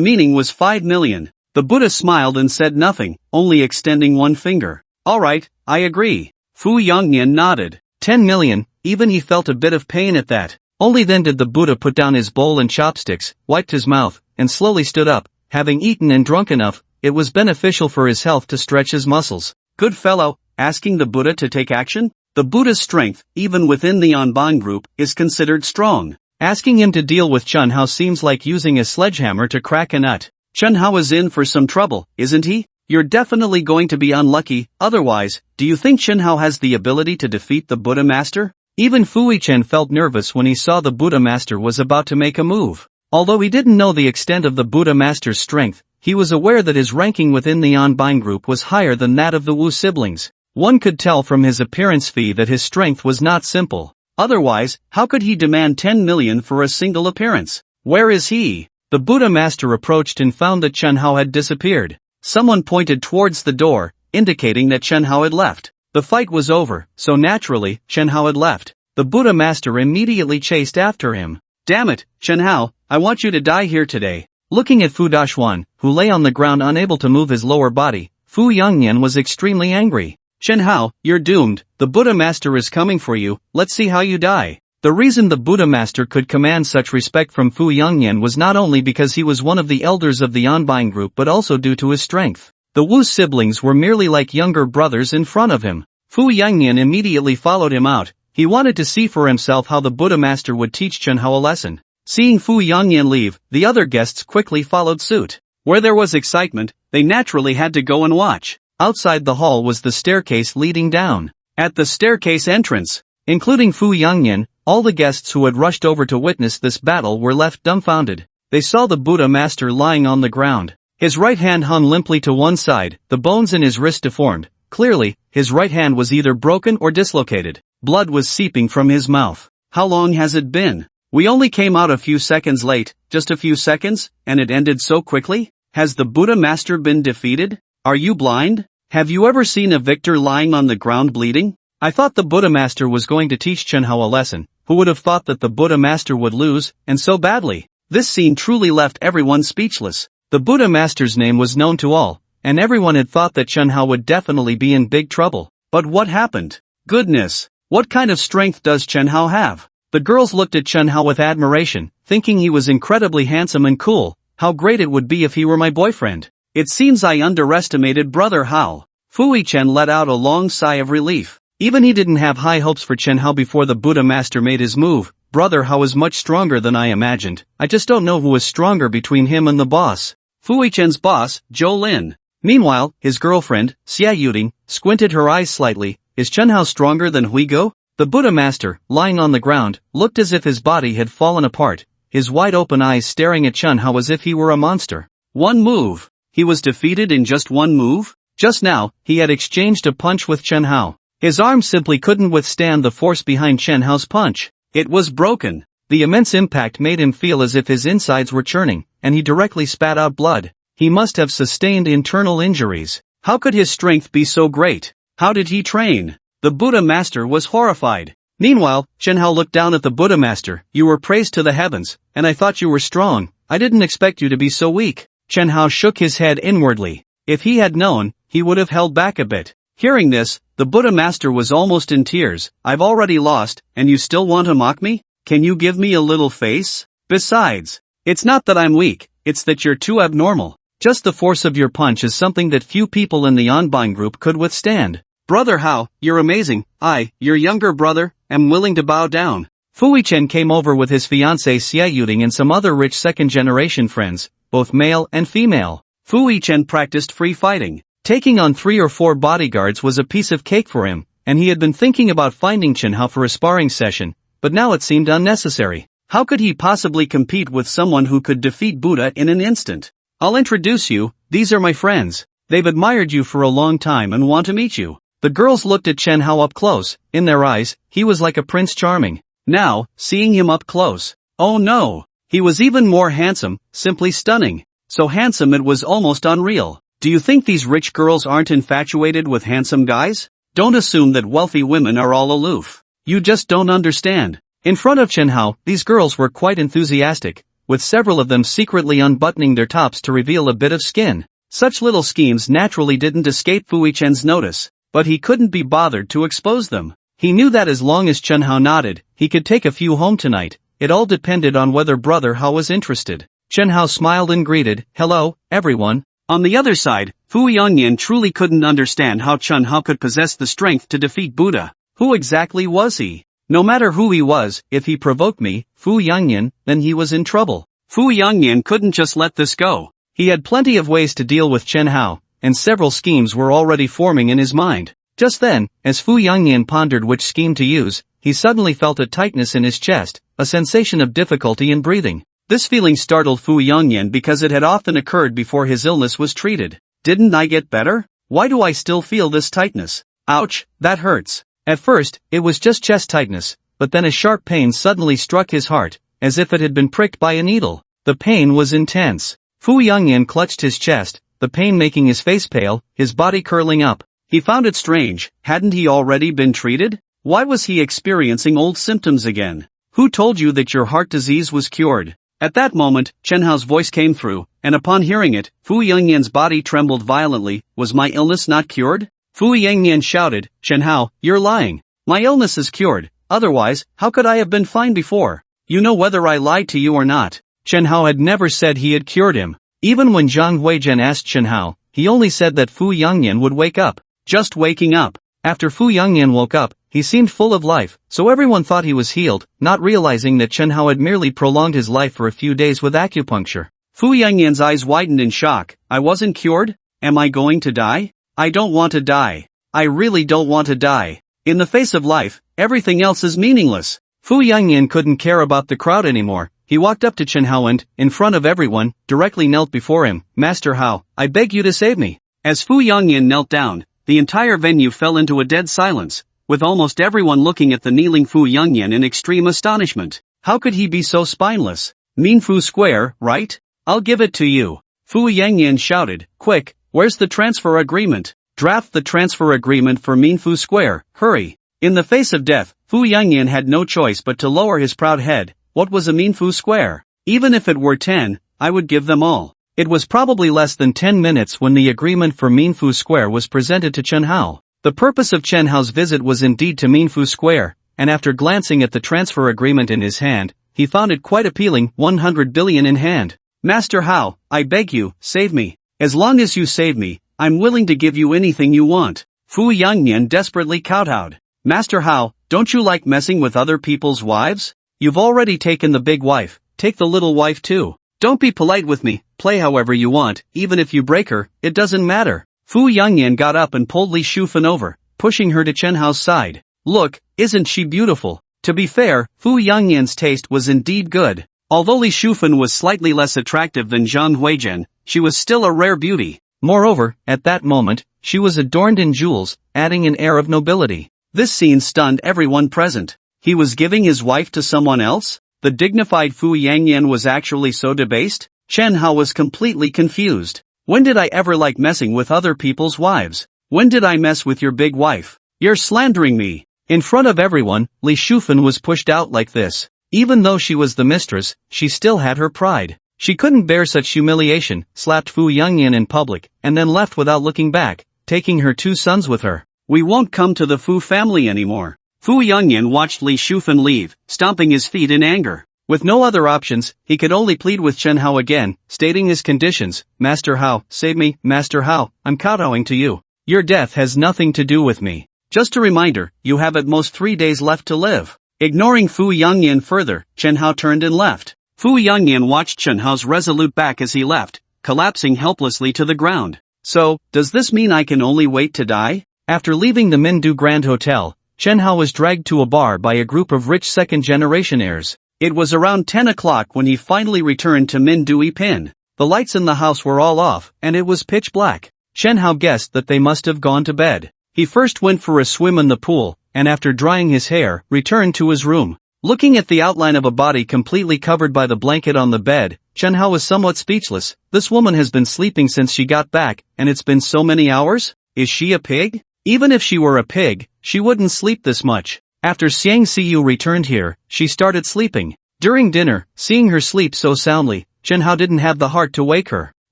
meaning was 5 million. The Buddha smiled and said nothing, only extending 1 finger. Alright, I agree. Fu Yangnian nodded. 10 million, even he felt a bit of pain at that. Only then did the Buddha put down his bowl and chopsticks, wiped his mouth, and slowly stood up. Having eaten and drunk enough, it was beneficial for his health to stretch his muscles. Good fellow, asking the Buddha to take action? The Buddha's strength, even within the Anbang group, is considered strong. Asking him to deal with Chun Hao seems like using a sledgehammer to crack a nut. Chun Hao is in for some trouble, isn't he? You're definitely going to be unlucky, otherwise, do you think Chun Hao has the ability to defeat the Buddha Master? Even Fui Chen felt nervous when he saw the Buddha Master was about to make a move. Although he didn't know the extent of the Buddha Master's strength, he was aware that his ranking within the Anbang group was higher than that of the Wu siblings. One could tell from his appearance fee that his strength was not simple. Otherwise, how could he demand 10 million for a single appearance? Where is he? The Buddha Master approached and found that Chun Hao had disappeared. Someone pointed towards the door, indicating that Chun Hao had left. The fight was over, so naturally, Chun Hao had left. The Buddha Master immediately chased after him. Damn it, Chun Hao, I want you to die here today. Looking at Fu Dashuan, who lay on the ground unable to move his lower body, Fu Yongnian was extremely angry. Chun Hao, you're doomed, the Buddha Master is coming for you, let's see how you die. The reason the Buddha Master could command such respect from Fu Yongnian was not only because he was one of the elders of the Anbang group but also due to his strength. The Wu siblings were merely like younger brothers in front of him. Fu Yongnian immediately followed him out. He wanted to see for himself how the Buddha Master would teach Chun Hao a lesson. Seeing Fu Yongnian leave, the other guests quickly followed suit. Where there was excitement, they naturally had to go and watch. Outside the hall was the staircase leading down. At the staircase entrance, including Fu Yongnian, all the guests who had rushed over to witness this battle were left dumbfounded. They saw the Buddha Master lying on the ground. His right hand hung limply to one side, the bones in his wrist deformed. Clearly, his right hand was either broken or dislocated. Blood was seeping from his mouth. How long has it been? We only came out a few seconds late, just a few seconds, and it ended so quickly? Has the Buddha Master been defeated? Are you blind? Have you ever seen a victor lying on the ground bleeding? I thought the Buddha Master was going to teach Chun Hao a lesson. Who would have thought that the Buddha Master would lose, and so badly? This scene truly left everyone speechless. The Buddha Master's name was known to all, and everyone had thought that Chun Hao would definitely be in big trouble. But what happened? Goodness! What kind of strength does Chun Hao have? The girls looked at Chun Hao with admiration, thinking he was incredibly handsome and cool. How great it would be if he were my boyfriend. It seems I underestimated Brother Hao. Fui Chen let out a long sigh of relief. Even he didn't have high hopes for Chun Hao before the Buddha Master made his move. Brother Hao is much stronger than I imagined. I just don't know who is stronger between him and the boss. Fui Chen's boss, Zhou Lin. Meanwhile, his girlfriend, Xia Yuding, squinted her eyes slightly. Is Chun Hao stronger than Huigo? The Buddha Master, lying on the ground, looked as if his body had fallen apart, his wide-open eyes staring at Chun Hao as if he were a monster. One move. He was defeated in just one move? Just now, he had exchanged a punch with Chun Hao. His arm simply couldn't withstand the force behind Chun Hao's punch. It was broken. The immense impact made him feel as if his insides were churning, and he directly spat out blood. He must have sustained internal injuries. How could his strength be so great? How did he train? The Buddha Master was horrified. Meanwhile, Chun Hao looked down at the Buddha Master. You were praised to the heavens, and I thought you were strong. I didn't expect you to be so weak. Chun Hao shook his head inwardly. If he had known, he would have held back a bit. Hearing this, the Buddha Master was almost in tears. I've already lost, and you still want to mock me? Can you give me a little face? Besides, it's not that I'm weak, it's that you're too abnormal. Just the force of your punch is something that few people in the Anbang group could withstand. Brother Hao, you're amazing. I, your younger brother, am willing to bow down. Fui Chen came over with his fiancée Xia Yuding and some other rich second-generation friends, both male and female. Fui Chen practiced free fighting. Taking on 3 or 4 bodyguards was a piece of cake for him, and he had been thinking about finding Chun Hao for a sparring session, but now it seemed unnecessary. How could he possibly compete with someone who could defeat Buddha in an instant? I'll introduce you, these are my friends. They've admired you for a long time and want to meet you. The girls looked at Chun Hao up close. In their eyes, he was like a Prince Charming. Now, seeing him up close, oh no! He was even more handsome, simply stunning. So handsome it was almost unreal. Do you think these rich girls aren't infatuated with handsome guys? Don't assume that wealthy women are all aloof. You just don't understand. In front of Chun Hao, these girls were quite enthusiastic, with several of them secretly unbuttoning their tops to reveal a bit of skin. Such little schemes naturally didn't escape Fui Chen's notice, but he couldn't be bothered to expose them. He knew that as long as Chun Hao nodded, he could take a few home tonight. It all depended on whether Brother Hao was interested. Chun Hao smiled and greeted, "Hello, everyone. On the other side, Fu Yongyan truly couldn't understand how Chen Hao could possess the strength to defeat Buddha. Who exactly was he? No matter who he was, if he provoked me, Fu Yongyan, then he was in trouble. Fu Yongyan couldn't just let this go. He had plenty of ways to deal with Chen Hao, and several schemes were already forming in his mind. Just then, as Fu Yongyan pondered which scheme to use, he suddenly felt a tightness in his chest, a sensation of difficulty in breathing. This feeling startled Fu Yongyan because it had often occurred before his illness was treated. Didn't I get better? Why do I still feel this tightness? Ouch, that hurts. At first, it was just chest tightness, but then a sharp pain suddenly struck his heart, as if it had been pricked by a needle. The pain was intense. Fu Yongyan clutched his chest, the pain making his face pale, his body curling up. He found it strange, hadn't he already been treated? Why was he experiencing old symptoms again? Who told you that your heart disease was cured? At that moment, Chen Hao's voice came through, and upon hearing it, Fu Yongyan's body trembled violently. Was my illness not cured? Fu Yongyan shouted, Chen Hao, you're lying. My illness is cured, otherwise, how could I have been fine before? You know whether I lied to you or not. Chen Hao had never said he had cured him. Even when Zhang Huizhen asked Chen Hao, he only said that Fu Yongyan would wake up. Just waking up. After Fu Yongyan woke up, he seemed full of life, so everyone thought he was healed, not realizing that Chen Hao had merely prolonged his life for a few days with acupuncture. Fu Yongyan's eyes widened in shock. I wasn't cured? Am I going to die? I don't want to die. I really don't want to die. In the face of life, everything else is meaningless. Fu Yongyan couldn't care about the crowd anymore. He walked up to Chen Hao and, in front of everyone, directly knelt before him. Master Hao, I beg you to save me. As Fu Yongyan knelt down, the entire venue fell into a dead silence, with almost everyone looking at the kneeling Fu Yongyan in extreme astonishment. How could he be so spineless? Minfu Square, right? I'll give it to you. Fu Yongyan shouted, quick, where's the transfer agreement? Draft the transfer agreement for Minfu Square, hurry. In the face of death, Fu Yongyan had no choice but to lower his proud head. What was a Minfu Square? Even if it were 10, I would give them all. It was probably less than 10 minutes when the agreement for Minfu Square was presented to Chen Hao. The purpose of Chen Hao's visit was indeed to Minfu Square, and after glancing at the transfer agreement in his hand, he found it quite appealing, 100 billion in hand. Master Hao, I beg you, save me. As long as you save me, I'm willing to give you anything you want. Fu Yongyan desperately kowtowed. Master Hao, don't you like messing with other people's wives? You've already taken the big wife, take the little wife too. Don't be polite with me, play however you want, even if you break her, it doesn't matter. Fu Yongyan got up and pulled Li Shufan over, pushing her to Chen Hao's side. Look, isn't she beautiful? To be fair, Fu Yongyan's taste was indeed good. Although Li Shufan was slightly less attractive than Zhang Huizhen, she was still a rare beauty. Moreover, at that moment, she was adorned in jewels, adding an air of nobility. This scene stunned everyone present. He was giving his wife to someone else? The dignified Fu Yongyan was actually so debased? Chen Hao was completely confused. When did I ever like messing with other people's wives? When did I mess with your big wife? You're slandering me. In front of everyone, Li Shufan was pushed out like this. Even though she was the mistress, she still had her pride. She couldn't bear such humiliation, slapped Fu Yongyan in public, and then left without looking back, taking her 2 sons with her. We won't come to the Fu family anymore. Fu Yongyan watched Li Shufan leave, stomping his feet in anger. With no other options, he could only plead with Chen Hao again, stating his conditions. Master Hao, save me, Master Hao, I'm kowtowing to you. Your death has nothing to do with me. Just a reminder, you have at most 3 days left to live. Ignoring Fu Yongyan further, Chen Hao turned and left. Fu Yongyan watched Chen Hao's resolute back as he left, collapsing helplessly to the ground. So, does this mean I can only wait to die? After leaving the Mindu Grand Hotel, Chen Hao was dragged to a bar by a group of rich second-generation heirs. It was around 10 o'clock when he finally returned to Mindu Ipin. The lights in the house were all off, and it was pitch black. Chen Hao guessed that they must have gone to bed. He first went for a swim in the pool, and after drying his hair, returned to his room. Looking at the outline of a body completely covered by the blanket on the bed, Chen Hao was somewhat speechless. This woman has been sleeping since she got back, and it's been so many hours? Is she a pig? Even if she were a pig, she wouldn't sleep this much. After Xiang Xiu returned here, she started sleeping. During dinner, seeing her sleep so soundly, Chen Hao didn't have the heart to wake her.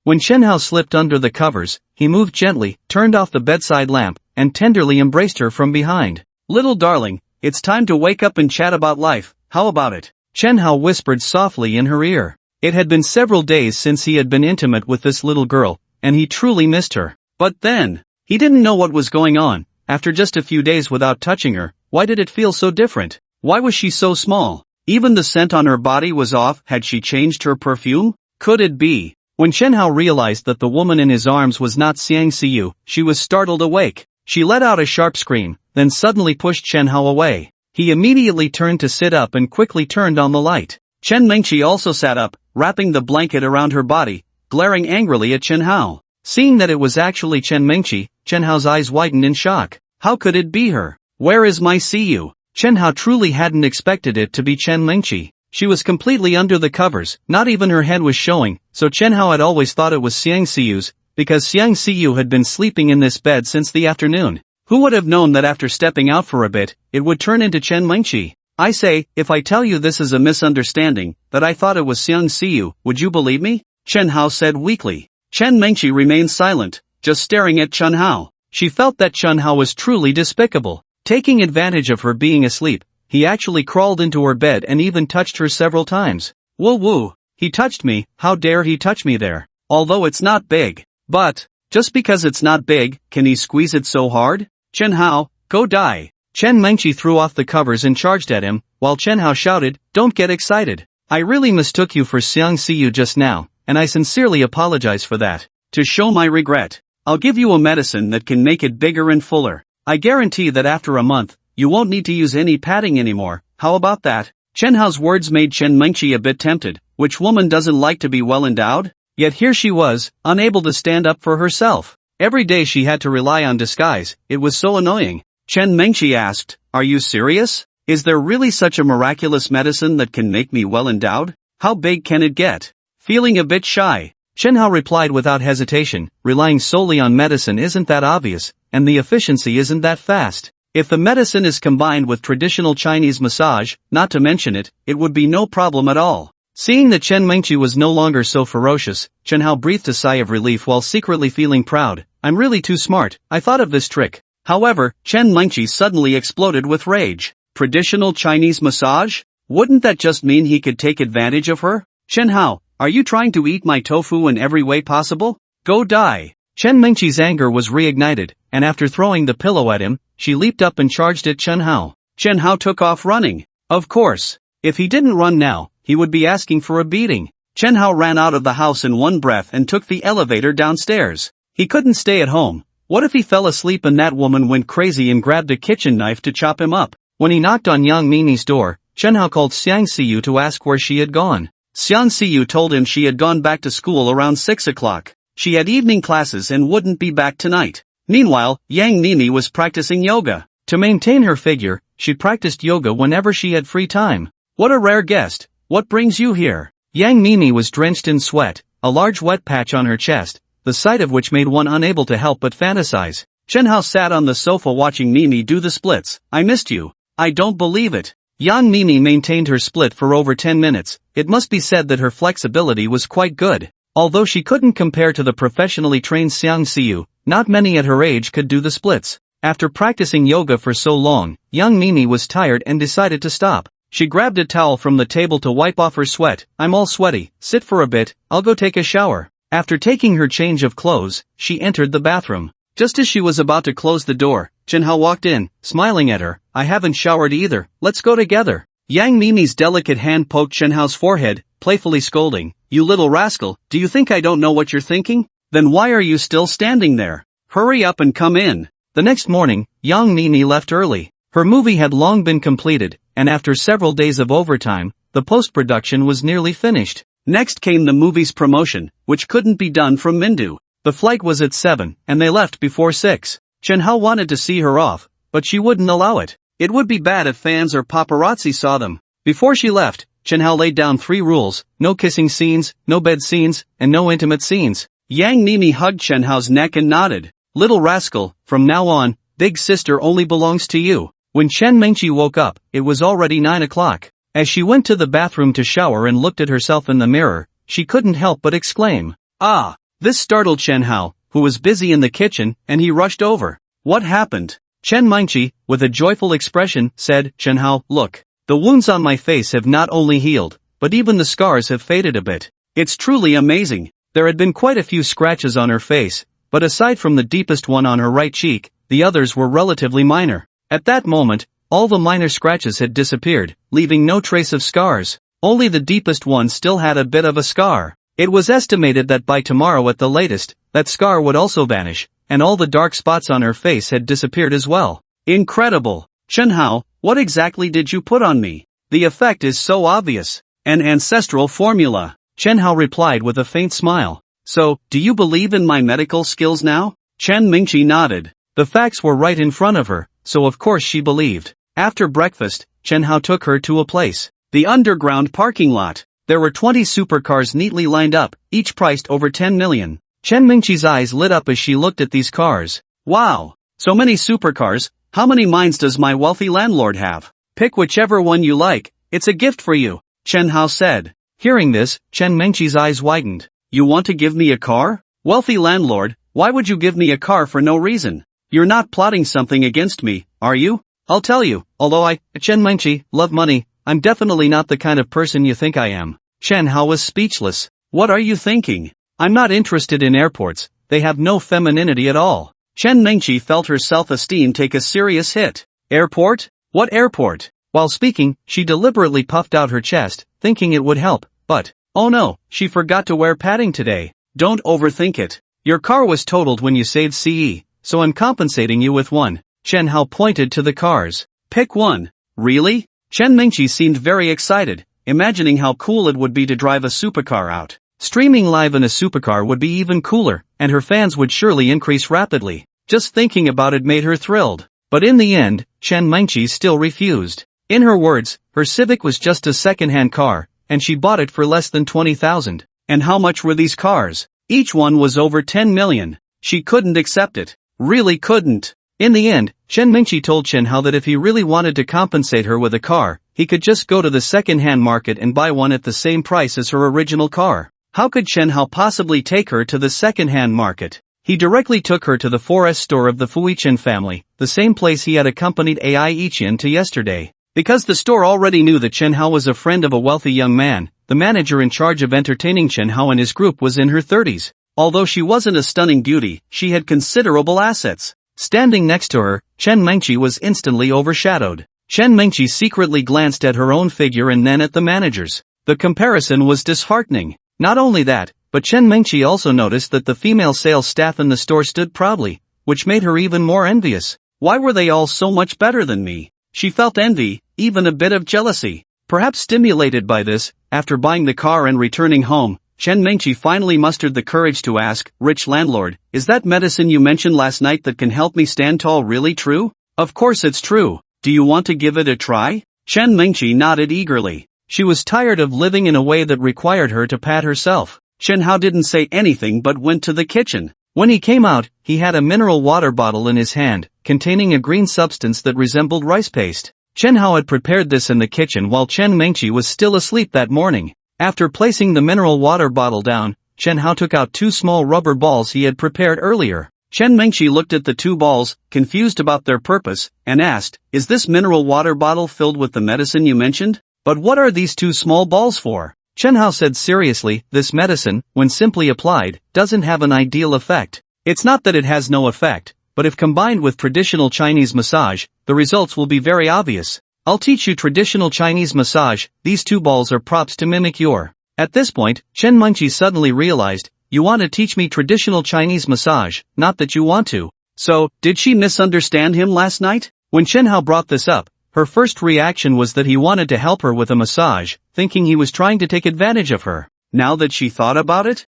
When Chen Hao slipped under the covers, he moved gently, turned off the bedside lamp, and tenderly embraced her from behind. Little darling, it's time to wake up and chat about life, how about it? Chen Hao whispered softly in her ear. It had been several days since he had been intimate with this little girl, and he truly missed her. But then, he didn't know what was going on. After just a few days without touching her, why did it feel so different? Why was she so small? Even the scent on her body was off. Had she changed her perfume? Could it be? When Chen Hao realized that the woman in his arms was not Xiang Xiyu, she was startled awake. She let out a sharp scream, then suddenly pushed Chen Hao away. He immediately turned to sit up and quickly turned on the light. Chen Mengqi also sat up, wrapping the blanket around her body, glaring angrily at Chen Hao. Seeing that it was actually Chen Mengqi, Chen Hao's eyes widened in shock. How could it be her? Where is my Xiyu? Chen Hao truly hadn't expected it to be Chen Mengqi. She was completely under the covers, not even her head was showing, so Chen Hao had always thought it was Xiang Xiyu's, because Xiang Xiyu had been sleeping in this bed since the afternoon. Who would have known that after stepping out for a bit, it would turn into Chen Mengqi? I say, if I tell you this is a misunderstanding, that I thought it was Xiang Xiyu, would you believe me? Chen Hao said weakly. Chen Mengqi remained silent, just staring at Chen Hao. She felt that Chen Hao was truly despicable. Taking advantage of her being asleep, he actually crawled into her bed and even touched her several times. Woo woo, he touched me, how dare he touch me there? Although it's not big. But, just because it's not big, can he squeeze it so hard? Chen Hao, go die. Chen Mengqi threw off the covers and charged at him, while Chen Hao shouted, don't get excited. I really mistook you for Xiang Xiyu just now, and I sincerely apologize for that. To show my regret, I'll give you a medicine that can make it bigger and fuller. I guarantee that after a month, you won't need to use any padding anymore. How about that? Chen Hao's words made Chen Mengqi a bit tempted. Which woman doesn't like to be well endowed? Yet here she was, unable to stand up for herself. Every day she had to rely on disguise. It was so annoying. Chen Mengqi asked, are you serious? Is there really such a miraculous medicine that can make me well endowed? How big can it get? Feeling a bit shy, Chen Hao replied without hesitation, relying solely on medicine isn't that obvious, and the efficiency isn't that fast. If the medicine is combined with traditional Chinese massage, not to mention it, it would be no problem at all. Seeing that Chen Mengqi was no longer so ferocious, Chen Hao breathed a sigh of relief while secretly feeling proud. I'm really too smart, I thought of this trick. However, Chen Mengqi suddenly exploded with rage. Traditional Chinese massage? Wouldn't that just mean he could take advantage of her? Chen Hao, are you trying to eat my tofu in every way possible? Go die. Chen Mengqi's anger was reignited, and after throwing the pillow at him, she leaped up and charged at Chen Hao. Chen Hao took off running. Of course, if he didn't run now, he would be asking for a beating. Chen Hao ran out of the house in one breath and took the elevator downstairs. He couldn't stay at home. What if he fell asleep and that woman went crazy and grabbed a kitchen knife to chop him up? When he knocked on Yang Mimi's door, Chen Hao called Xiang Xiyu to ask where she had gone. Xiang Xiyu told him she had gone back to school around 6 o'clock. She had evening classes and wouldn't be back tonight. Meanwhile, Yang Mimi was practicing yoga. To maintain her figure, she practiced yoga whenever she had free time. What a rare guest. What brings you here? Yang Mimi was drenched in sweat, a large wet patch on her chest, the sight of which made one unable to help but fantasize. Chen Hao sat on the sofa watching Mimi do the splits. I missed you. I don't believe it. Yang Mimi maintained her split for over 10 minutes. It must be said that her flexibility was quite good. Although she couldn't compare to the professionally trained Xiang Xiyu, not many at her age could do the splits. After practicing yoga for so long, Yang Mimi was tired and decided to stop. She grabbed a towel from the table to wipe off her sweat. I'm all sweaty. Sit for a bit, I'll go take a shower. After taking her change of clothes, she entered the bathroom. Just as she was about to close the door, Chen Hao walked in, smiling at her. I haven't showered either, let's go together. Yang Mimi's delicate hand poked Chen Hao's forehead, playfully scolding. You little rascal, do you think I don't know what you're thinking? Then why are you still standing there? Hurry up and come in. The next morning, Yang Mimi left early. Her movie had long been completed, and after several days of overtime, the post-production was nearly finished. Next came the movie's promotion, which couldn't be done from Mindu. The flight was at 7, and they left before 6. Chen Hao wanted to see her off, but she wouldn't allow it. It would be bad if fans or paparazzi saw them. Before she left, Chen Hao laid down 3 rules: no kissing scenes, no bed scenes, and no intimate scenes. Yang Mimi hugged Chen Hao's neck and nodded. Little rascal, from now on, big sister only belongs to you. When Chen Mengqi woke up, it was already 9 o'clock. As she went to the bathroom to shower and looked at herself in the mirror, she couldn't help but exclaim, "Ah!" This startled Chen Hao, who was busy in the kitchen, and he rushed over. What happened? Chen Mengqi, with a joyful expression, said, Chen Hao, look. The wounds on my face have not only healed, but even the scars have faded a bit. It's truly amazing. There had been quite a few scratches on her face, but aside from the deepest one on her right cheek, the others were relatively minor. At that moment, all the minor scratches had disappeared, leaving no trace of scars. Only the deepest one still had a bit of a scar. It was estimated that by tomorrow at the latest, that scar would also vanish, and all the dark spots on her face had disappeared as well. Incredible! Chen-hao, what exactly did you put on me? The effect is so obvious. An ancestral formula. Chen-hao replied with a faint smile. So, do you believe in my medical skills now? Chen Mingqi nodded. The facts were right in front of her, so of course she believed. After breakfast, Chen-hao took her to a place. The underground parking lot. There were 20 supercars neatly lined up, each priced over 10 million. Chen Mingqi's eyes lit up as she looked at these cars. Wow! So many supercars, how many mines does my wealthy landlord have? Pick whichever one you like, it's a gift for you, Chen-hao said. Hearing this, Chen Mingqi's eyes widened. You want to give me a car? Wealthy landlord, why would you give me a car for no reason? You're not plotting something against me, are you? I'll tell you, although I, Chen Mingqi, love money, I'm definitely not the kind of person you think I am. Chen-hao was speechless. What are you thinking? I'm not interested in airports, they have no femininity at all. Chen Mingqi felt her self-esteem take a serious hit. Airport? What airport? While speaking, she deliberately puffed out her chest, thinking it would help, but, oh no, she forgot to wear padding today. Don't overthink it. Your car was totaled when you saved CE, so I'm compensating you with one. Chen-hao pointed to the cars. Pick one. Really? Chen Mingqi seemed very excited, imagining how cool it would be to drive a supercar out. Streaming live in a supercar would be even cooler, and her fans would surely increase rapidly. Just thinking about it made her thrilled. But in the end, Chen Mingqi still refused. In her words, her Civic was just a second-hand car, and she bought it for less than 20,000. And how much were these cars? Each one was over 10 million. She couldn't accept it. Really couldn't. In the end, Chen Mingqi told Chen-hao that if he really wanted to compensate her with a car, he could just go to the second-hand market and buy one at the same price as her original car. How could Chen-hao possibly take her to the second-hand market? He directly took her to the 4S store of the Fuichen family, the same place he had accompanied Ai Ichian to yesterday. Because the store already knew that Chen-hao was a friend of a wealthy young man, the manager in charge of entertaining Chen-hao and his group was in her 30s. Although she wasn't a stunning beauty, she had considerable assets. Standing next to her, Chen Mingqi was instantly overshadowed. Chen Mingqi secretly glanced at her own figure and then at the manager's. The comparison was disheartening. Not only that, but Chen Mingqi also noticed that the female sales staff in the store stood proudly, which made her even more envious. Why were they all so much better than me? She felt envy, even a bit of jealousy. Perhaps stimulated by this, after buying the car and returning home, Chen Mingqi finally mustered the courage to ask, "Rich landlord, is that medicine you mentioned last night that can help me stand tall really true?" "Of course it's true. Do you want to give it a try?" Chen Mingqi nodded eagerly. She was tired of living in a way that required her to pat herself. Chen-hao didn't say anything but went to the kitchen. When he came out, he had a mineral water bottle in his hand, containing a green substance that resembled rice paste. Chen-hao had prepared this in the kitchen while Chen Mingqi was still asleep that morning. After placing the mineral water bottle down, Chen-hao took out 2 small rubber balls he had prepared earlier. Chen Mingqi looked at the 2 balls, confused about their purpose, and asked, "Is this mineral water bottle filled with the medicine you mentioned? But what are these 2 small balls for?" Chen-hao said seriously, "This medicine, when simply applied, doesn't have an ideal effect. It's not that it has no effect, but if combined with traditional Chinese massage, the results will be very obvious. I'll teach you traditional Chinese massage, these 2 balls are props to mimic your." At this point, Chen Mingqi suddenly realized, "You want to teach me traditional Chinese massage, not that you want to." So, did she misunderstand him last night? When Chen-hao brought this up, her first reaction was that he wanted to help her with a massage, thinking he was trying to take advantage of her. Now that she thought about it?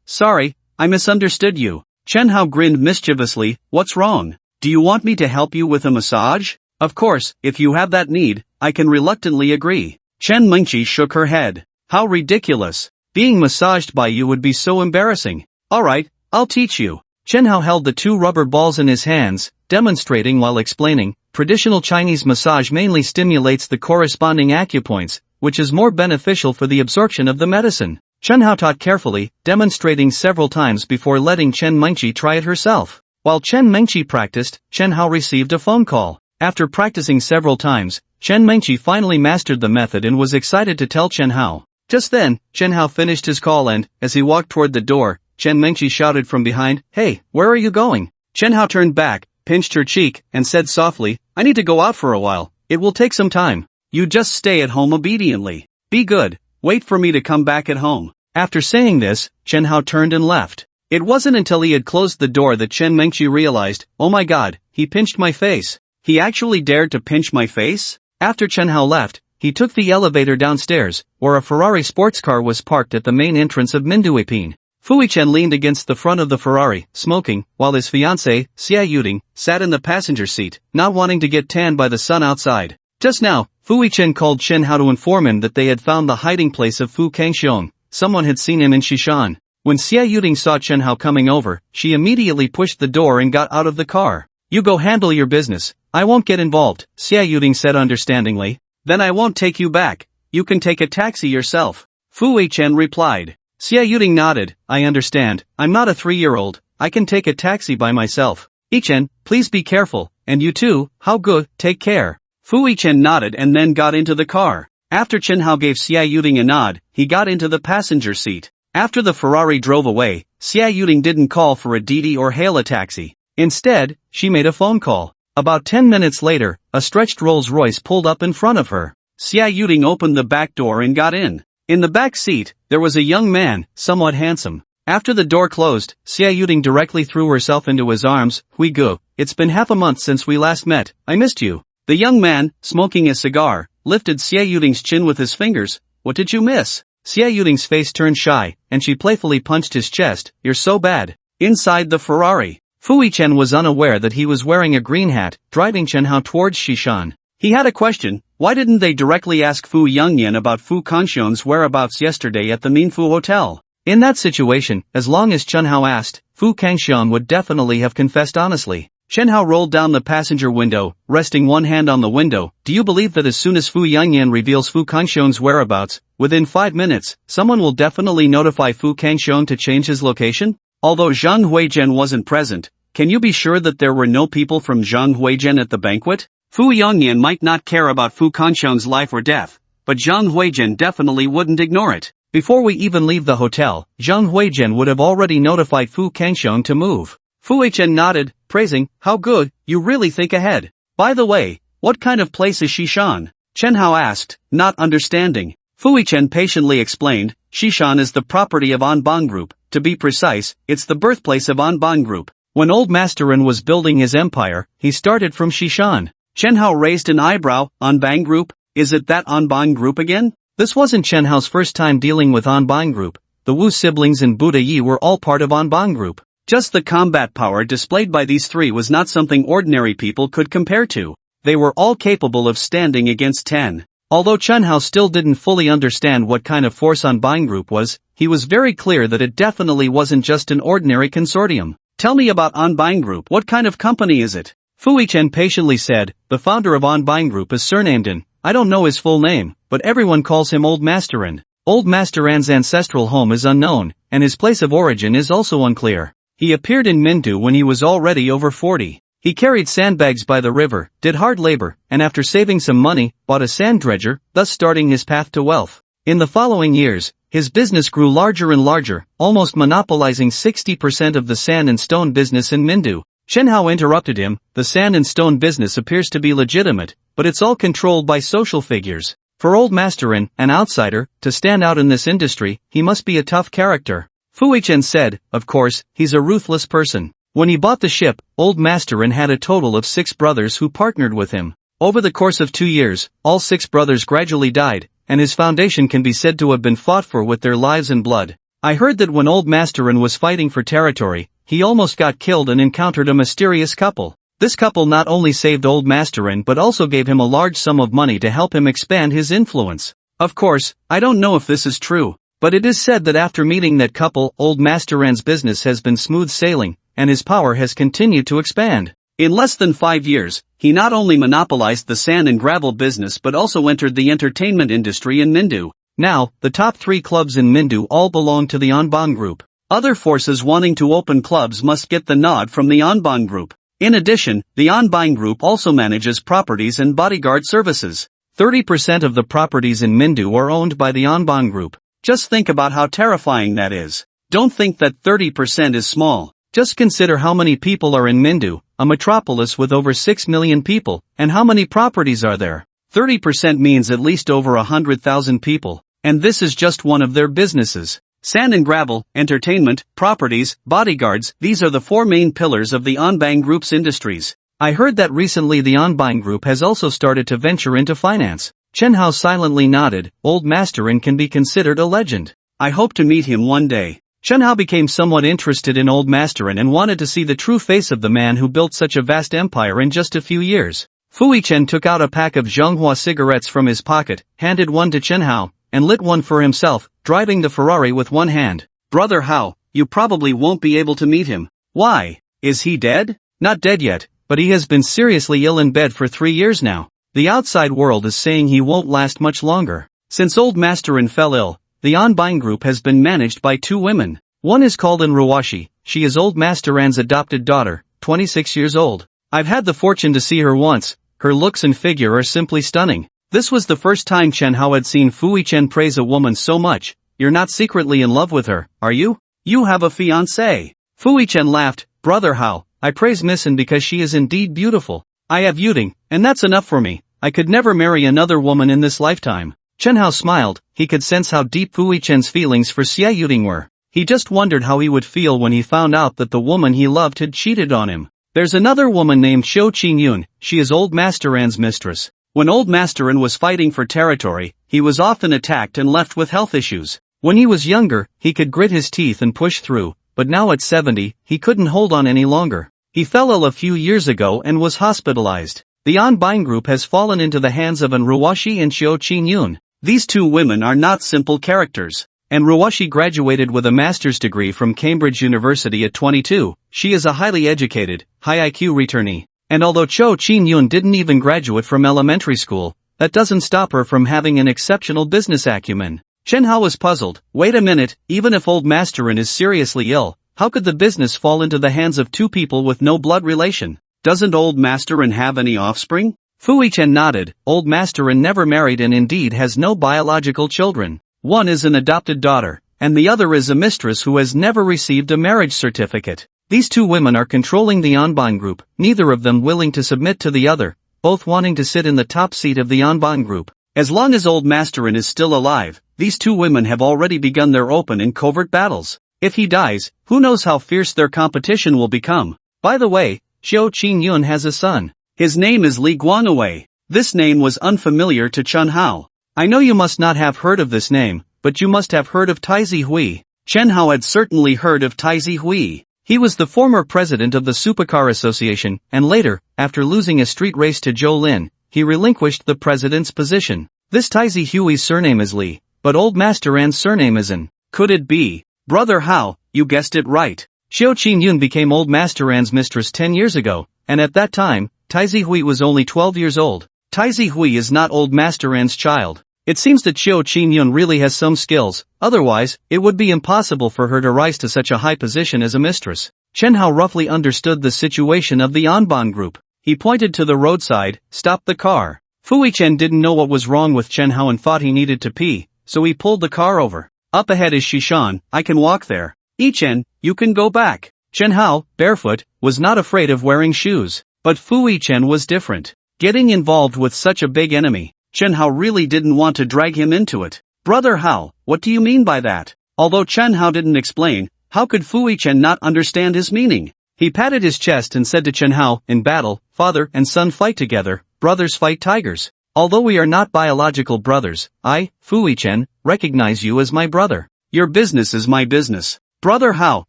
Sorry, I misunderstood you. Chen-hao grinned mischievously, "What's wrong? Do you want me to help you with a massage?" "Of course, if you have that need, I can reluctantly agree." Chen Mingqi shook her head. "How ridiculous. Being massaged by you would be so embarrassing." "Alright, I'll teach you." Chen-hao held the 2 rubber balls in his hands, demonstrating while explaining, "Traditional Chinese massage mainly stimulates the corresponding acupoints, which is more beneficial for the absorption of the medicine." Chen-hao taught carefully, demonstrating several times before letting Chen Mingqi try it herself. While Chen Mingqi practiced, Chen-hao received a phone call. After practicing several times, Chen Mingqi finally mastered the method and was excited to tell Chen-hao. Just then, Chen Hao finished his call and, as he walked toward the door, Chen Mengqi shouted from behind, "Hey, where are you going?" Chen Hao turned back, pinched her cheek, and said softly, "I need to go out for a while. It will take some time. You just stay at home obediently. Be good. Wait for me to come back at home." After saying this, Chen Hao turned and left. It wasn't until he had closed the door that Chen Mengqi realized, "Oh my god, he pinched my face. He actually dared to pinch my face?" After Chen Hao left, he took the elevator downstairs, where a Ferrari sports car was parked at the main entrance of Minduipin. Fui Chen leaned against the front of the Ferrari, smoking, while his fiancée, Xia Yuding, sat in the passenger seat, not wanting to get tanned by the sun outside. Just now, Fui Chen called Chen Hao to inform him that they had found the hiding place of Fu Kangxiong. Someone had seen him in Shishan. When Xia Yuding saw Chen Hao coming over, she immediately pushed the door and got out of the car. "You go handle your business. I won't get involved," Xia Yuding said understandingly. "Then I won't take you back. You can take a taxi yourself," Fu Chen replied. Xia Yuding nodded. "I understand. I'm not a 3-year-old. I can take a taxi by myself. Chen, please be careful, and you too, Hao Ge, take care." Fu Chen nodded and then got into the car. After Chen Hao gave Xia Yuding a nod, he got into the passenger seat. After the Ferrari drove away, Xia Yuding didn't call for a Didi or hail a taxi. Instead, she made a phone call. About 10 minutes later, a stretched Rolls-Royce pulled up in front of her. Xia Yuding opened the back door and got in. In the back seat, there was a young man, somewhat handsome. After the door closed, Xia Yuding directly threw herself into his arms. "Hui Ge, it's been half a month since we last met. I missed you." The young man, smoking a cigar, lifted Xia Yuding's chin with his fingers. "What did you miss?" Xia Yuding's face turned shy, and she playfully punched his chest. "You're so bad." Inside the Ferrari, Fu Chen was unaware that he was wearing a green hat, driving Chen Hao towards Shishan. He had a question: why didn't they directly ask Fu Yongyan about Fu Kangxiong's whereabouts yesterday at the Minfu Hotel? In that situation, as long as Chen Hao asked, Fu Kangxiong would definitely have confessed honestly. Chen Hao rolled down the passenger window, resting one hand on the window. "Do you believe that as soon as Fu Yongyan reveals Fu Kangxiong's whereabouts, within 5 minutes, someone will definitely notify Fu Kangxiong to change his location?" Although Zhang Huizhen wasn't present, can you be sure that there were no people from Zhang Huizhen at the banquet? Fu Yongyan might not care about Fu Kangxiong's life or death, but Zhang Huizhen definitely wouldn't ignore it. Before we even leave the hotel, Zhang Huizhen would have already notified Fu Kangxiong to move. Fu Chen nodded, praising, "How good, you really think ahead. By the way, what kind of place is Shishan?" Chen Hao asked, not understanding. Fu Chen patiently explained, "Shishan is the property of Anbang Group. To be precise, it's the birthplace of Anbang Group. When old Masterin was building his empire, he started from Shishan." Chen Hao raised an eyebrow. "Anbang Group? Is it that Anbang Group again?" This wasn't Chen Hao's first time dealing with Anbang Group. The Wu siblings and Buddha Yi were all part of Anbang Group. Just the combat power displayed by these three was not something ordinary people could compare to. They were all capable of standing against 10. Although Chen Hao still didn't fully understand what kind of force Anbang Group was, he was very clear that it definitely wasn't just an ordinary consortium. "Tell me about Anbang Group. What kind of company is it?" Fu Chen patiently said, "The founder of Anbang Group is surnamed In. I don't know his full name, but everyone calls him Old Masterin. Old Masteran's ancestral home is unknown, and his place of origin is also unclear. He appeared in Mindu when he was already over 40. He carried sandbags by the river, did hard labor, and after saving some money, bought a sand dredger, thus starting his path to wealth. In the following years, his business grew larger and larger, almost monopolizing 60% of the sand and stone business in Mindu." Chen Hao interrupted him. "The sand and stone business appears to be legitimate, but it's all controlled by social figures. For Old Masterin, an outsider, to stand out in this industry, he must be a tough character." Fu Chen said, "Of course, he's a ruthless person. When he bought the ship, Old Masterin had a total of 6 brothers who partnered with him. Over the course of 2 years, all 6 brothers gradually died, and his foundation can be said to have been fought for with their lives and blood. I heard that when Old Masterin was fighting for territory, he almost got killed and encountered a mysterious couple. This couple not only saved Old Masterin but also gave him a large sum of money to help him expand his influence. Of course, I don't know if this is true, but it is said that after meeting that couple, Old Masterin's business has been smooth sailing, and his power has continued to expand. In less than 5 years, he not only monopolized the sand and gravel business but also entered the entertainment industry in Mindu. Now, the top 3 clubs in Mindu all belong to the Anbang Group. Other forces wanting to open clubs must get the nod from the Anbang Group. In addition, the Anbang Group also manages properties and bodyguard services. 30% of the properties in Mindu are owned by the Anbang Group. Just think about how terrifying that is. Don't think that 30% is small. Just consider how many people are in Mindu, a metropolis with over 6 million people, and how many properties are there. 30% means at least over 100,000 people, and this is just one of their businesses. Sand and gravel, entertainment, properties, bodyguards, these are the four main pillars of the Anbang Group's industries. I heard that recently the Anbang Group has also started to venture into finance. Chen Hao silently nodded. Old Masterin can be considered a legend. I hope to meet him one day. Chen Hao became somewhat interested in Old Masterin and wanted to see the true face of the man who built such a vast empire in just a few years. Fui Chen took out a pack of Zhonghua cigarettes from his pocket, handed one to Chen Hao, and lit one for himself, driving the Ferrari with one hand. Brother Hao, you probably won't be able to meet him. Why? Is he dead? Not dead yet, but he has been seriously ill in bed for 3 years now. The outside world is saying he won't last much longer. Since Old Masterin fell ill, the Anbang Group has been managed by 2 women. One is called Ruwashi. She is Old Masteran's adopted daughter, 26 years old. I've had the fortune to see her once. Her looks and figure are simply stunning. This was the first time Chen Hao had seen Fui Chen praise a woman so much. You're not secretly in love with her, are you? You have a fiancée. Fui Chen laughed. Brother Hao, I praise Missin because she is indeed beautiful. I have Yuding, and that's enough for me. I could never marry another woman in this lifetime. Chen Hao smiled. He could sense how deep Fui Chen's feelings for Xie Yuding were. He just wondered how he would feel when he found out that the woman he loved had cheated on him. There's another woman named Xiu Qingyun. She is Old Masteran's mistress. When Old Masteran was fighting for territory, he was often attacked and left with health issues. When he was younger, he could grit his teeth and push through, but now at 70, he couldn't hold on any longer. He fell ill a few years ago and was hospitalized. The Anbang Group has fallen into the hands of Ruwashi and Xiu Qingyun. These 2 women are not simple characters. Ruwashi graduated with a master's degree from Cambridge University at 22. She is a highly educated, high IQ returnee. And although Xiu Qingyun didn't even graduate from elementary school, that doesn't stop her from having an exceptional business acumen. Chen Hao was puzzled. Wait a minute, even if Old Masterin is seriously ill, how could the business fall into the hands of 2 people with no blood relation? Doesn't Old Masterin have any offspring? Fui Chen nodded. Old Masterin never married and indeed has no biological children. One is an adopted daughter, and the other is a mistress who has never received a marriage certificate. These 2 women are controlling the Anbang Group, neither of them willing to submit to the other, both wanting to sit in the top seat of the Anbang Group. As long as Old Masterin is still alive, these 2 women have already begun their open and covert battles. If he dies, who knows how fierce their competition will become. By the way, Xiu Qingyun has a son. His name is Li Guanawei. This name was unfamiliar to Chen Hao. I know you must not have heard of this name, but you must have heard of Taizi Hui. Chen Hao had certainly heard of Taizi Hui. He was the former president of the Supercar Association, and later, after losing a street race to Zhou Lin, he relinquished the president's position. This Taizi Hui's surname is Li, but Old Masteran's surname is An. Could it be? Brother Hao, you guessed it right. Xiu Qingyun became Old Masteran's mistress 10 years ago, and at that time, Taizi Hui was only 12 years old. Taizi Hui is not Old Masteran's child. It seems that Xiu Qingyun really has some skills, otherwise, it would be impossible for her to rise to such a high position as a mistress. Chen Hao roughly understood the situation of the Anbang Group. He pointed to the roadside, stopped the car. Fui Chen didn't know what was wrong with Chen Hao and thought he needed to pee, so he pulled the car over. Up ahead is Shishan. I can walk there. Chen, you can go back. Chen Hao, barefoot, was not afraid of wearing shoes. But Fui Chen was different. Getting involved with such a big enemy, Chen Hao really didn't want to drag him into it. Brother Hao, what do you mean by that? Although Chen Hao didn't explain, how could Fui Chen not understand his meaning? He patted his chest and said to Chen Hao, in battle, father and son fight together, brothers fight tigers. Although we are not biological brothers, I, Fui Chen, recognize you as my brother. Your business is my business. Brother Hao,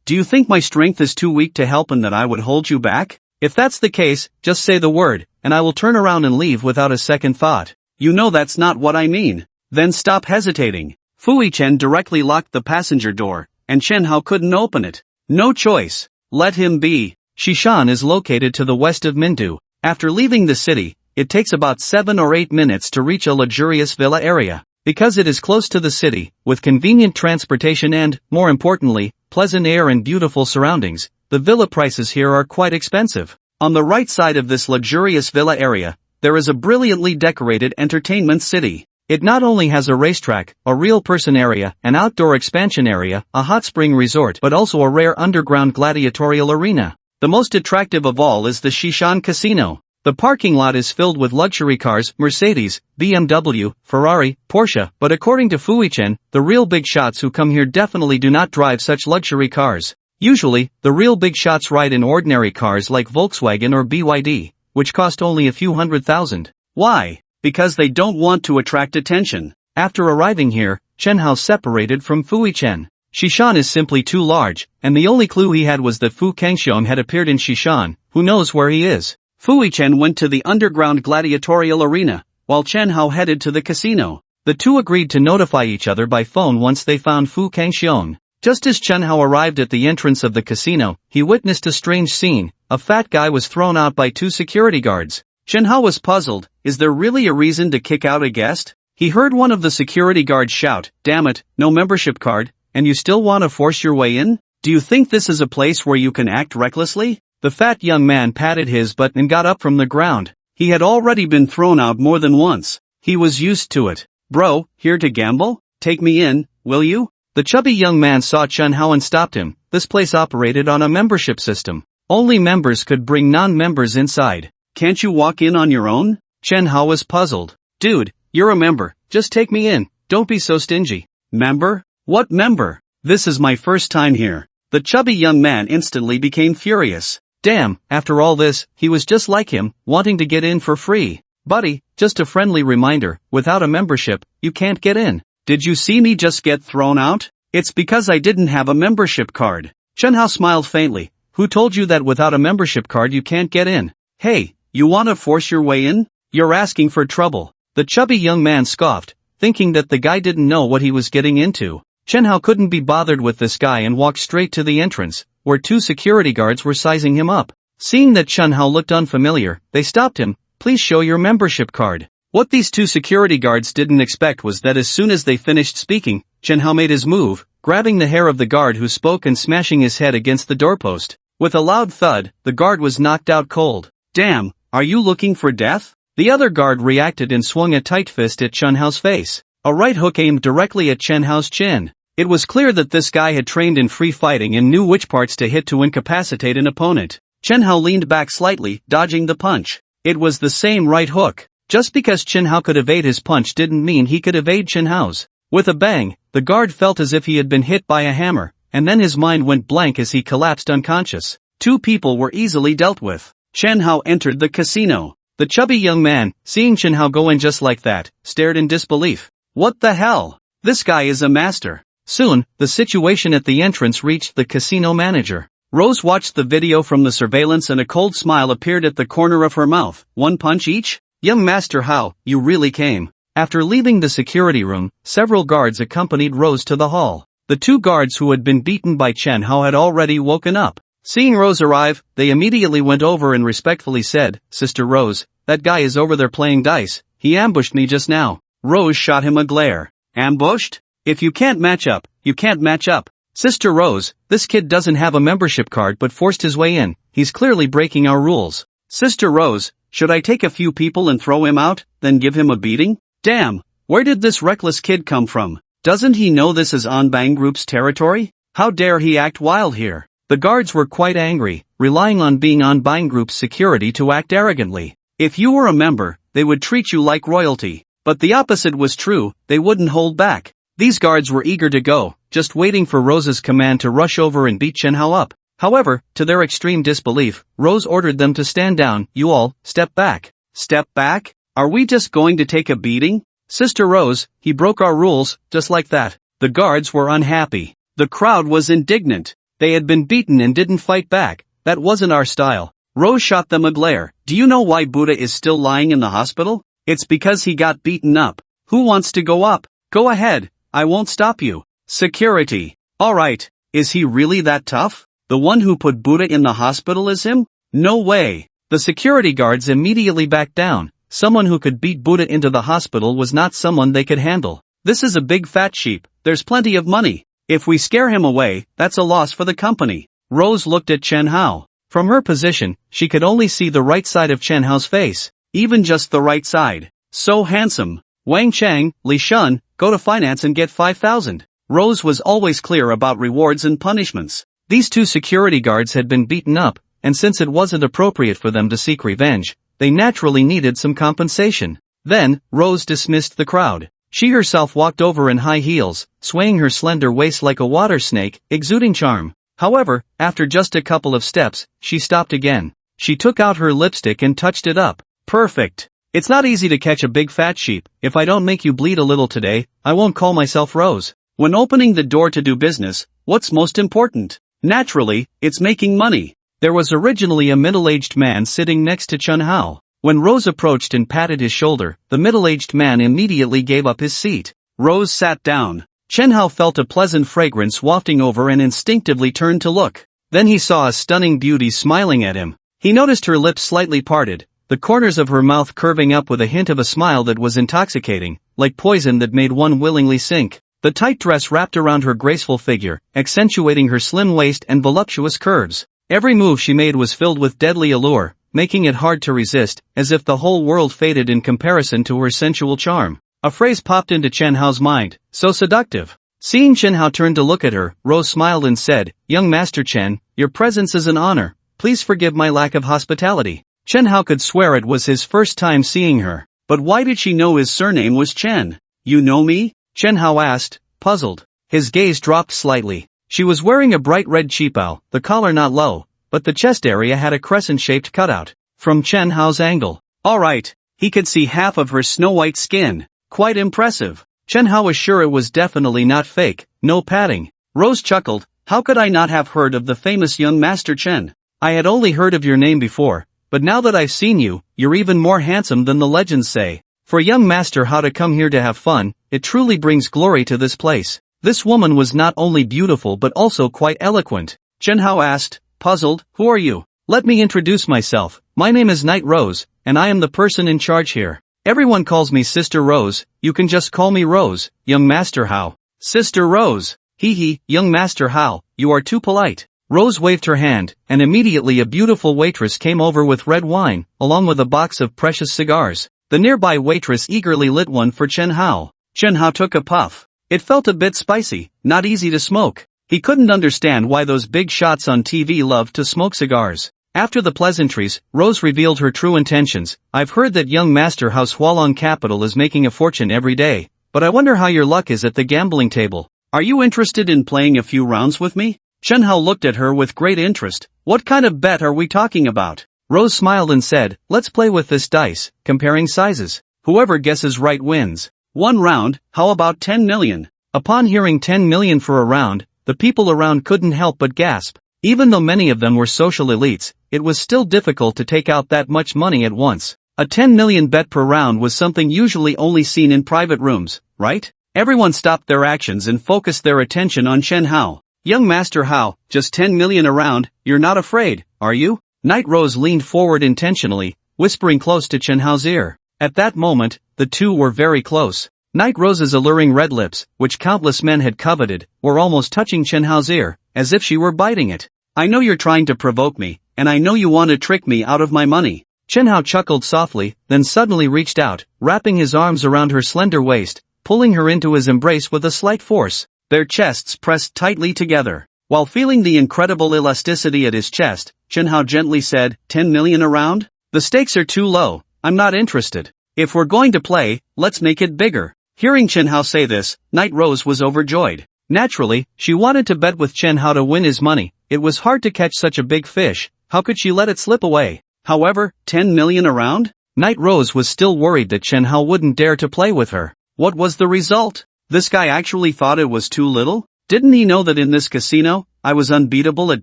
do you think my strength is too weak to help and that I would hold you back? If that's the case, just say the word, and I will turn around and leave without a second thought. You know that's not what I mean. Then stop hesitating. Fui Chen directly locked the passenger door, and Chen Hao couldn't open it. No choice. Let him be. Shishan is located to the west of Mindu. After leaving the city, it takes about 7 or 8 minutes to reach a luxurious villa area. Because it is close to the city, with convenient transportation and, more importantly, pleasant air and beautiful surroundings, the villa prices here are quite expensive. On the right side of this luxurious villa area, there is a brilliantly decorated entertainment city. It not only has a racetrack, a real person area, an outdoor expansion area, a hot spring resort, but also a rare underground gladiatorial arena. The most attractive of all is the Shishan Casino. The parking lot is filled with luxury cars, Mercedes, BMW, Ferrari, Porsche, but according to Fuichen, the real big shots who come here definitely do not drive such luxury cars. Usually, the real big shots ride in ordinary cars like Volkswagen or BYD, which cost only a few $100,000. Why? Because they don't want to attract attention. After arriving here, Chen Hao separated from Fuichen. Shishan is simply too large, and the only clue he had was that Fu Kangxiong had appeared in Shishan. Who knows where he is? Fuichen went to the underground gladiatorial arena, while Chen Hao headed to the casino. The two agreed to notify each other by phone once they found Fu Kangxiong. Just as Chen Hao arrived at the entrance of the casino, he witnessed a strange scene. A fat guy was thrown out by two security guards. Chen Hao was puzzled. Is there really a reason to kick out a guest? He heard one of the security guards shout, "Damn it, no membership card, and you still want to force your way in? Do you think this is a place where you can act recklessly?" The fat young man patted his butt and got up from the ground. He had already been thrown out more than once. He was used to it. "Bro, here to gamble? Take me in, will you?" The chubby young man saw Chen Hao and stopped him. This place operated on a membership system. Only members could bring non-members inside. "Can't you walk in on your own?" Chen Hao was puzzled. "Dude, you're a member. Just take me in. Don't be so stingy." "Member? What member? This is my first time here." The chubby young man instantly became furious. Damn, after all this, he was just like him, wanting to get in for free. "Buddy, just a friendly reminder, without a membership, you can't get in. Did you see me just get thrown out? It's because I didn't have a membership card." Chen Hao smiled faintly. "Who told you that without a membership card you can't get in? Hey, you wanna force your way in? You're asking for trouble." The chubby young man scoffed, thinking that the guy didn't know what he was getting into. Chen Hao couldn't be bothered with this guy and walked straight to the entrance, where two security guards were sizing him up. Seeing that Chen Hao looked unfamiliar, they stopped him. "Please show your membership card." What these two security guards didn't expect was that as soon as they finished speaking, Chen Hao made his move, grabbing the hair of the guard who spoke and smashing his head against the doorpost. With a loud thud, the guard was knocked out cold. "Damn, are you looking for death?" The other guard reacted and swung a tight fist at Chen Hao's face. A right hook aimed directly at Chen Hao's chin. It was clear that this guy had trained in free fighting and knew which parts to hit to incapacitate an opponent. Chen Hao leaned back slightly, dodging the punch. It was the same right hook. Just because Chen Hao could evade his punch didn't mean he could evade Chen Hao's. With a bang, the guard felt as if he had been hit by a hammer, and then his mind went blank as he collapsed unconscious. Two people were easily dealt with. Chen Hao entered the casino. The chubby young man, seeing Chen Hao go in just like that, stared in disbelief. What the hell? This guy is a master. Soon, the situation at the entrance reached the casino manager. Rose watched the video from the surveillance and a cold smile appeared at the corner of her mouth. "One punch each? Young Master Hao, you really came." After leaving the security room, several guards accompanied Rose to the hall. The two guards who had been beaten by Chen Hao had already woken up. Seeing Rose arrive, they immediately went over and respectfully said, "Sister Rose, that guy is over there playing dice. He ambushed me just now." Rose shot him a glare. "Ambushed? If you can't match up, you can't match up. Sister Rose, this kid doesn't have a membership card but forced his way in. He's clearly breaking our rules." "Sister Rose, should I take a few people and throw him out, then give him a beating? Damn, where did this reckless kid come from? Doesn't he know this is Anbang Group's territory? How dare he act wild here?" The guards were quite angry, relying on being Anbang Group's security to act arrogantly. If you were a member, they would treat you like royalty. But the opposite was true, they wouldn't hold back. These guards were eager to go, just waiting for Rose's command to rush over and beat Chen Hao up. However, to their extreme disbelief, Rose ordered them to stand down. "You all, step back." "Step back? Are we just going to take a beating?" "Sister Rose, he broke our rules, just like that." The guards were unhappy. The crowd was indignant. They had been beaten and didn't fight back. That wasn't our style. Rose shot them a glare. "Do you know why Buddha is still lying in the hospital? It's because he got beaten up. Who wants to go up? Go ahead, I won't stop you." Security. "Alright, is he really that tough? The one who put Buddha in the hospital is him? No way." The security guards immediately backed down. Someone who could beat Buddha into the hospital was not someone they could handle. "This is a big fat sheep, there's plenty of money. If we scare him away, that's a loss for the company." Rose looked at Chen Hao. From her position, she could only see the right side of Chen Hao's face. Even just the right side. So handsome. Wang Chang, Li Shun, go to finance and get 5,000. Rose was always clear about rewards and punishments. These two security guards had been beaten up, and since it wasn't appropriate for them to seek revenge, they naturally needed some compensation. Then, Rose dismissed the crowd. She herself walked over in high heels, swaying her slender waist like a water snake, exuding charm. However, after just a couple of steps, she stopped again. She took out her lipstick and touched it up. Perfect. It's not easy to catch a big fat sheep. If I don't make you bleed a little today, I won't call myself Rose. When opening the door to do business, what's most important? Naturally, it's making money. There was originally a middle-aged man sitting next to Chen Hao. When Rose approached and patted his shoulder, the middle-aged man immediately gave up his seat. Rose sat down. Chen Hao felt a pleasant fragrance wafting over and instinctively turned to look. Then he saw a stunning beauty smiling at him. He noticed her lips slightly parted, the corners of her mouth curving up with a hint of a smile that was intoxicating, like poison that made one willingly sink. The tight dress wrapped around her graceful figure, accentuating her slim waist and voluptuous curves. Every move she made was filled with deadly allure, making it hard to resist, as if the whole world faded in comparison to her sensual charm. A phrase popped into Chen Hao's mind, so seductive. Seeing Chen Hao turn to look at her, Rose smiled and said, "Young Master Chen, your presence is an honor. Please forgive my lack of hospitality." Chen Hao could swear it was his first time seeing her. But why did she know his surname was Chen? "You know me?" Chen Hao asked, puzzled. His gaze dropped slightly. She was wearing a bright red cheapao, the collar not low, but the chest area had a crescent-shaped cutout. From Chen Hao's angle, alright, he could see half of her snow-white skin. Quite impressive. Chen Hao was sure it was definitely not fake, no padding. Rose chuckled, how could I not have heard of the famous young Master Chen? I had only heard of your name before, but now that I've seen you, you're even more handsome than the legends say. For young Master Hao to come here to have fun, it truly brings glory to this place. This woman was not only beautiful but also quite eloquent. Chen Hao asked, puzzled, who are you? Let me introduce myself. My name is Knight Rose, and I am the person in charge here. Everyone calls me Sister Rose, you can just call me Rose, young Master Hao. Sister Rose. Hee, young Master Hao, you are too polite. Rose waved her hand, and immediately a beautiful waitress came over with red wine, along with a box of precious cigars. The nearby waitress eagerly lit one for Chen Hao. Chen Hao took a puff. It felt a bit spicy, not easy to smoke. He couldn't understand why those big shots on TV loved to smoke cigars. After the pleasantries, Rose revealed her true intentions. I've heard that young Master Hao's Hualong capital is making a fortune every day, but I wonder how your luck is at the gambling table. Are you interested in playing a few rounds with me? Chen Hao looked at her with great interest. What kind of bet are we talking about? Rose smiled and said, let's play with this dice, comparing sizes. Whoever guesses right wins. 1 round, how about 10 million? Upon hearing 10 million for a round, the people around couldn't help but gasp. Even though many of them were social elites, it was still difficult to take out that much money at once. A 10 million bet per round was something usually only seen in private rooms, right? Everyone stopped their actions and focused their attention on Chen Hao. Young Master Hao, just 10 million a round, you're not afraid, are you? Knight Rose leaned forward intentionally, whispering close to Chen Hao's ear. At that moment, the two were very close. Knight Rose's alluring red lips, which countless men had coveted, were almost touching Chen Hao's ear, as if she were biting it. I know you're trying to provoke me, and I know you want to trick me out of my money. Chen Hao chuckled softly, then suddenly reached out, wrapping his arms around her slender waist, pulling her into his embrace with a slight force. Their chests pressed tightly together. While feeling the incredible elasticity at his chest, Chen Hao gently said, 10 million a round? The stakes are too low, I'm not interested. If we're going to play, let's make it bigger. Hearing Chen Hao say this, Knight Rose was overjoyed. Naturally, she wanted to bet with Chen Hao to win his money. It was hard to catch such a big fish. How could she let it slip away? However, 10 million a round? Knight Rose was still worried that Chen Hao wouldn't dare to play with her. What was the result? This guy actually thought it was too little? Didn't he know that in this casino, I was unbeatable at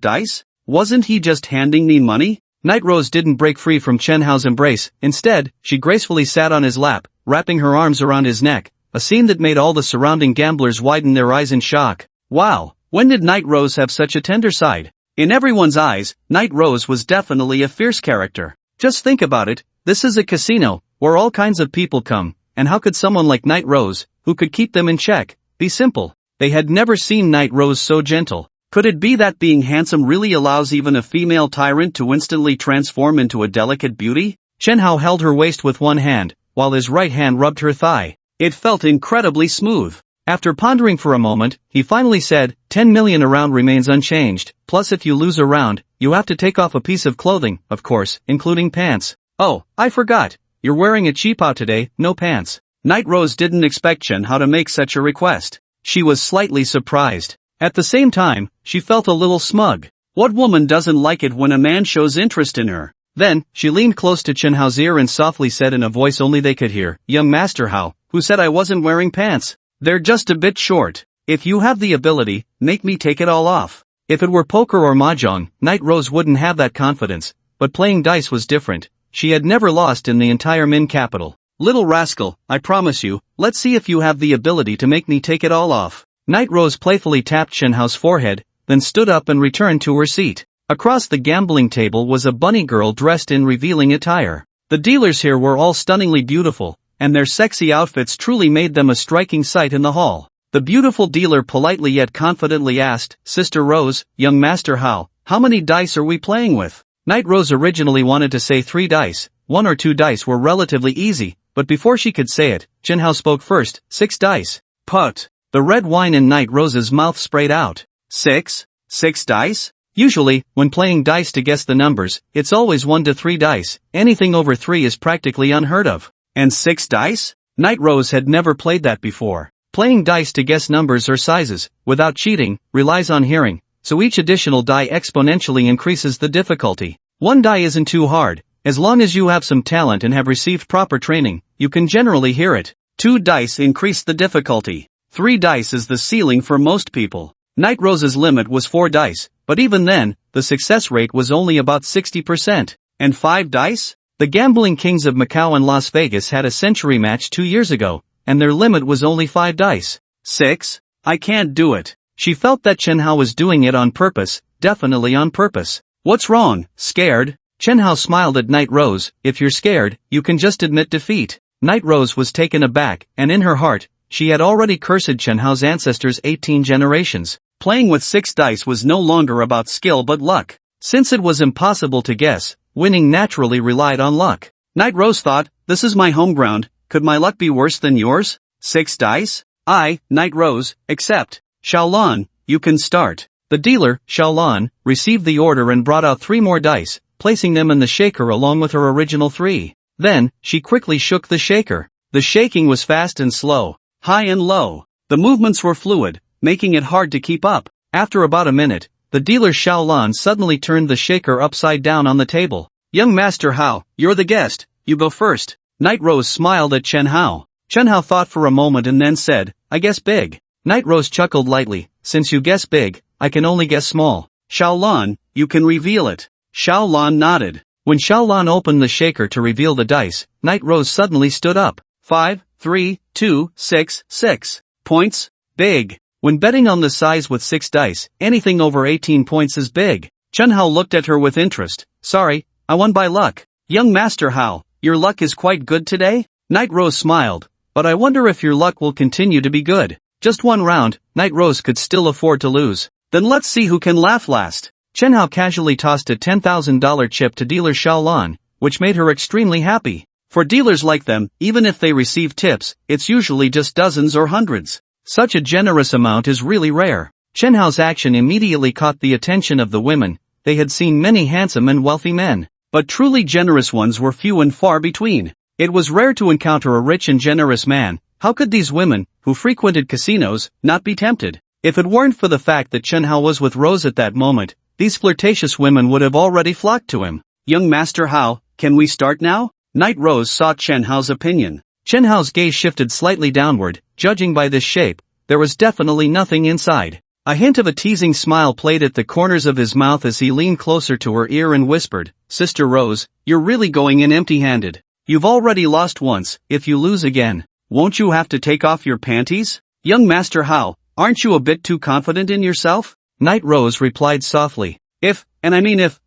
dice? Wasn't he just handing me money? Knight Rose didn't break free from Chen Hao's embrace. Instead, she gracefully sat on his lap, wrapping her arms around his neck, a scene that made all the surrounding gamblers widen their eyes in shock. Wow, when did Knight Rose have such a tender side? In everyone's eyes, Knight Rose was definitely a fierce character. Just think about it, this is a casino, where all kinds of people come, and how could someone like Knight Rose, who could keep them in check, be simple? They had never seen Knight Rose so gentle. Could it be that being handsome really allows even a female tyrant to instantly transform into a delicate beauty? Chen Hao held her waist with one hand, while his right hand rubbed her thigh. It felt incredibly smooth. After pondering for a moment, he finally said, 10 million a round remains unchanged, plus if you lose a round, you have to take off a piece of clothing, of course, including pants. Oh, I forgot. You're wearing a cheapao today, no pants. Night Rose didn't expect Chen Hao to make such a request. She was slightly surprised. At the same time, she felt a little smug. What woman doesn't like it when a man shows interest in her? Then, she leaned close to Chen Hao's ear and softly said in a voice only they could hear, Young Master Hao, who said I wasn't wearing pants? They're just a bit short. If you have the ability, make me take it all off. If it were poker or mahjong, Night Rose wouldn't have that confidence, but playing dice was different. She had never lost in the entire Min capital. Little rascal, I promise you, let's see if you have the ability to make me take it all off. Night Rose playfully tapped Chen Hao's forehead, then stood up and returned to her seat. Across the gambling table was a bunny girl dressed in revealing attire. The dealers here were all stunningly beautiful, and their sexy outfits truly made them a striking sight in the hall. The beautiful dealer politely yet confidently asked, Sister Rose, Young Master Hao, how many dice are we playing with? Night Rose originally wanted to say 3 dice, 1 or 2 dice were relatively easy, but before she could say it, Chen Hao spoke first, 6 dice. Put. The red wine in Night Rose's mouth sprayed out. 6? 6 dice? Usually, when playing dice to guess the numbers, it's always 1 to 3 dice, anything over 3 is practically unheard of. And 6 dice? Night Rose had never played that before. Playing dice to guess numbers or sizes, without cheating, relies on hearing, so each additional die exponentially increases the difficulty. 1 die isn't too hard, as long as you have some talent and have received proper training, you can generally hear it. 2 dice increase the difficulty. 3 dice is the ceiling for most people. Night Rose's limit was 4 dice, but even then, the success rate was only about 60%. And 5 dice? The gambling kings of Macau and Las Vegas had a century match 2 years ago, and their limit was only 5 dice. 6? I can't do it. She felt that Chen Hao was doing it on purpose, definitely on purpose. What's wrong, scared? Chen Hao smiled at Night Rose, if you're scared, you can just admit defeat. Night Rose was taken aback, and in her heart, she had already cursed Chen Hao's ancestors 18 generations. Playing with 6 dice was no longer about skill but luck. Since it was impossible to guess, winning naturally relied on luck. Night Rose thought, this is my home ground, could my luck be worse than yours? 6 dice? Night Rose, accept. Xiaolan, you can start. The dealer, Xiaolan, received the order and brought out 3 more dice, placing them in the shaker along with her original 3. Then, she quickly shook the shaker. The shaking was fast and slow, high and low. The movements were fluid, making it hard to keep up. After about a minute, the dealer Xiaolan suddenly turned the shaker upside down on the table. Young Master Hao, you're the guest, you go first. Night Rose smiled at Chen Hao. Chen Hao thought for a moment and then said, I guess big. Night Rose chuckled lightly, since you guess big, I can only guess small. Xiaolan, you can reveal it. Xiaolan nodded. When Xiaolan opened the shaker to reveal the dice, Night Rose suddenly stood up. 5, 3, 2, 6, 6. Points? Big. When betting on the size with 6 dice, anything over 18 points is big. Chen Hao looked at her with interest. Sorry, I won by luck. Young Master Hao, your luck is quite good today? Night Rose smiled, but I wonder if your luck will continue to be good. Just 1 round, Night Rose could still afford to lose. Then let's see who can laugh last. Chen Hao casually tossed a $10,000 chip to dealer Xiaolan, which made her extremely happy. For dealers like them, even if they receive tips, it's usually just dozens or hundreds. Such a generous amount is really rare. Chen Hao's action immediately caught the attention of the women. They had seen many handsome and wealthy men, but truly generous ones were few and far between. It was rare to encounter a rich and generous man. How could these women, who frequented casinos, not be tempted? If it weren't for the fact that Chen Hao was with Rose at that moment, these flirtatious women would have already flocked to him. Young Master Hao, can we start now? Night Rose sought Chen Hao's opinion. Chen Hao's gaze shifted slightly downward. Judging by this shape, there was definitely nothing inside. A hint of a teasing smile played at the corners of his mouth as he leaned closer to her ear and whispered, Sister Rose, you're really going in empty-handed. You've already lost once, if you lose again, won't you have to take off your panties? Young Master Hao, aren't you a bit too confident in yourself? Night Rose replied softly. If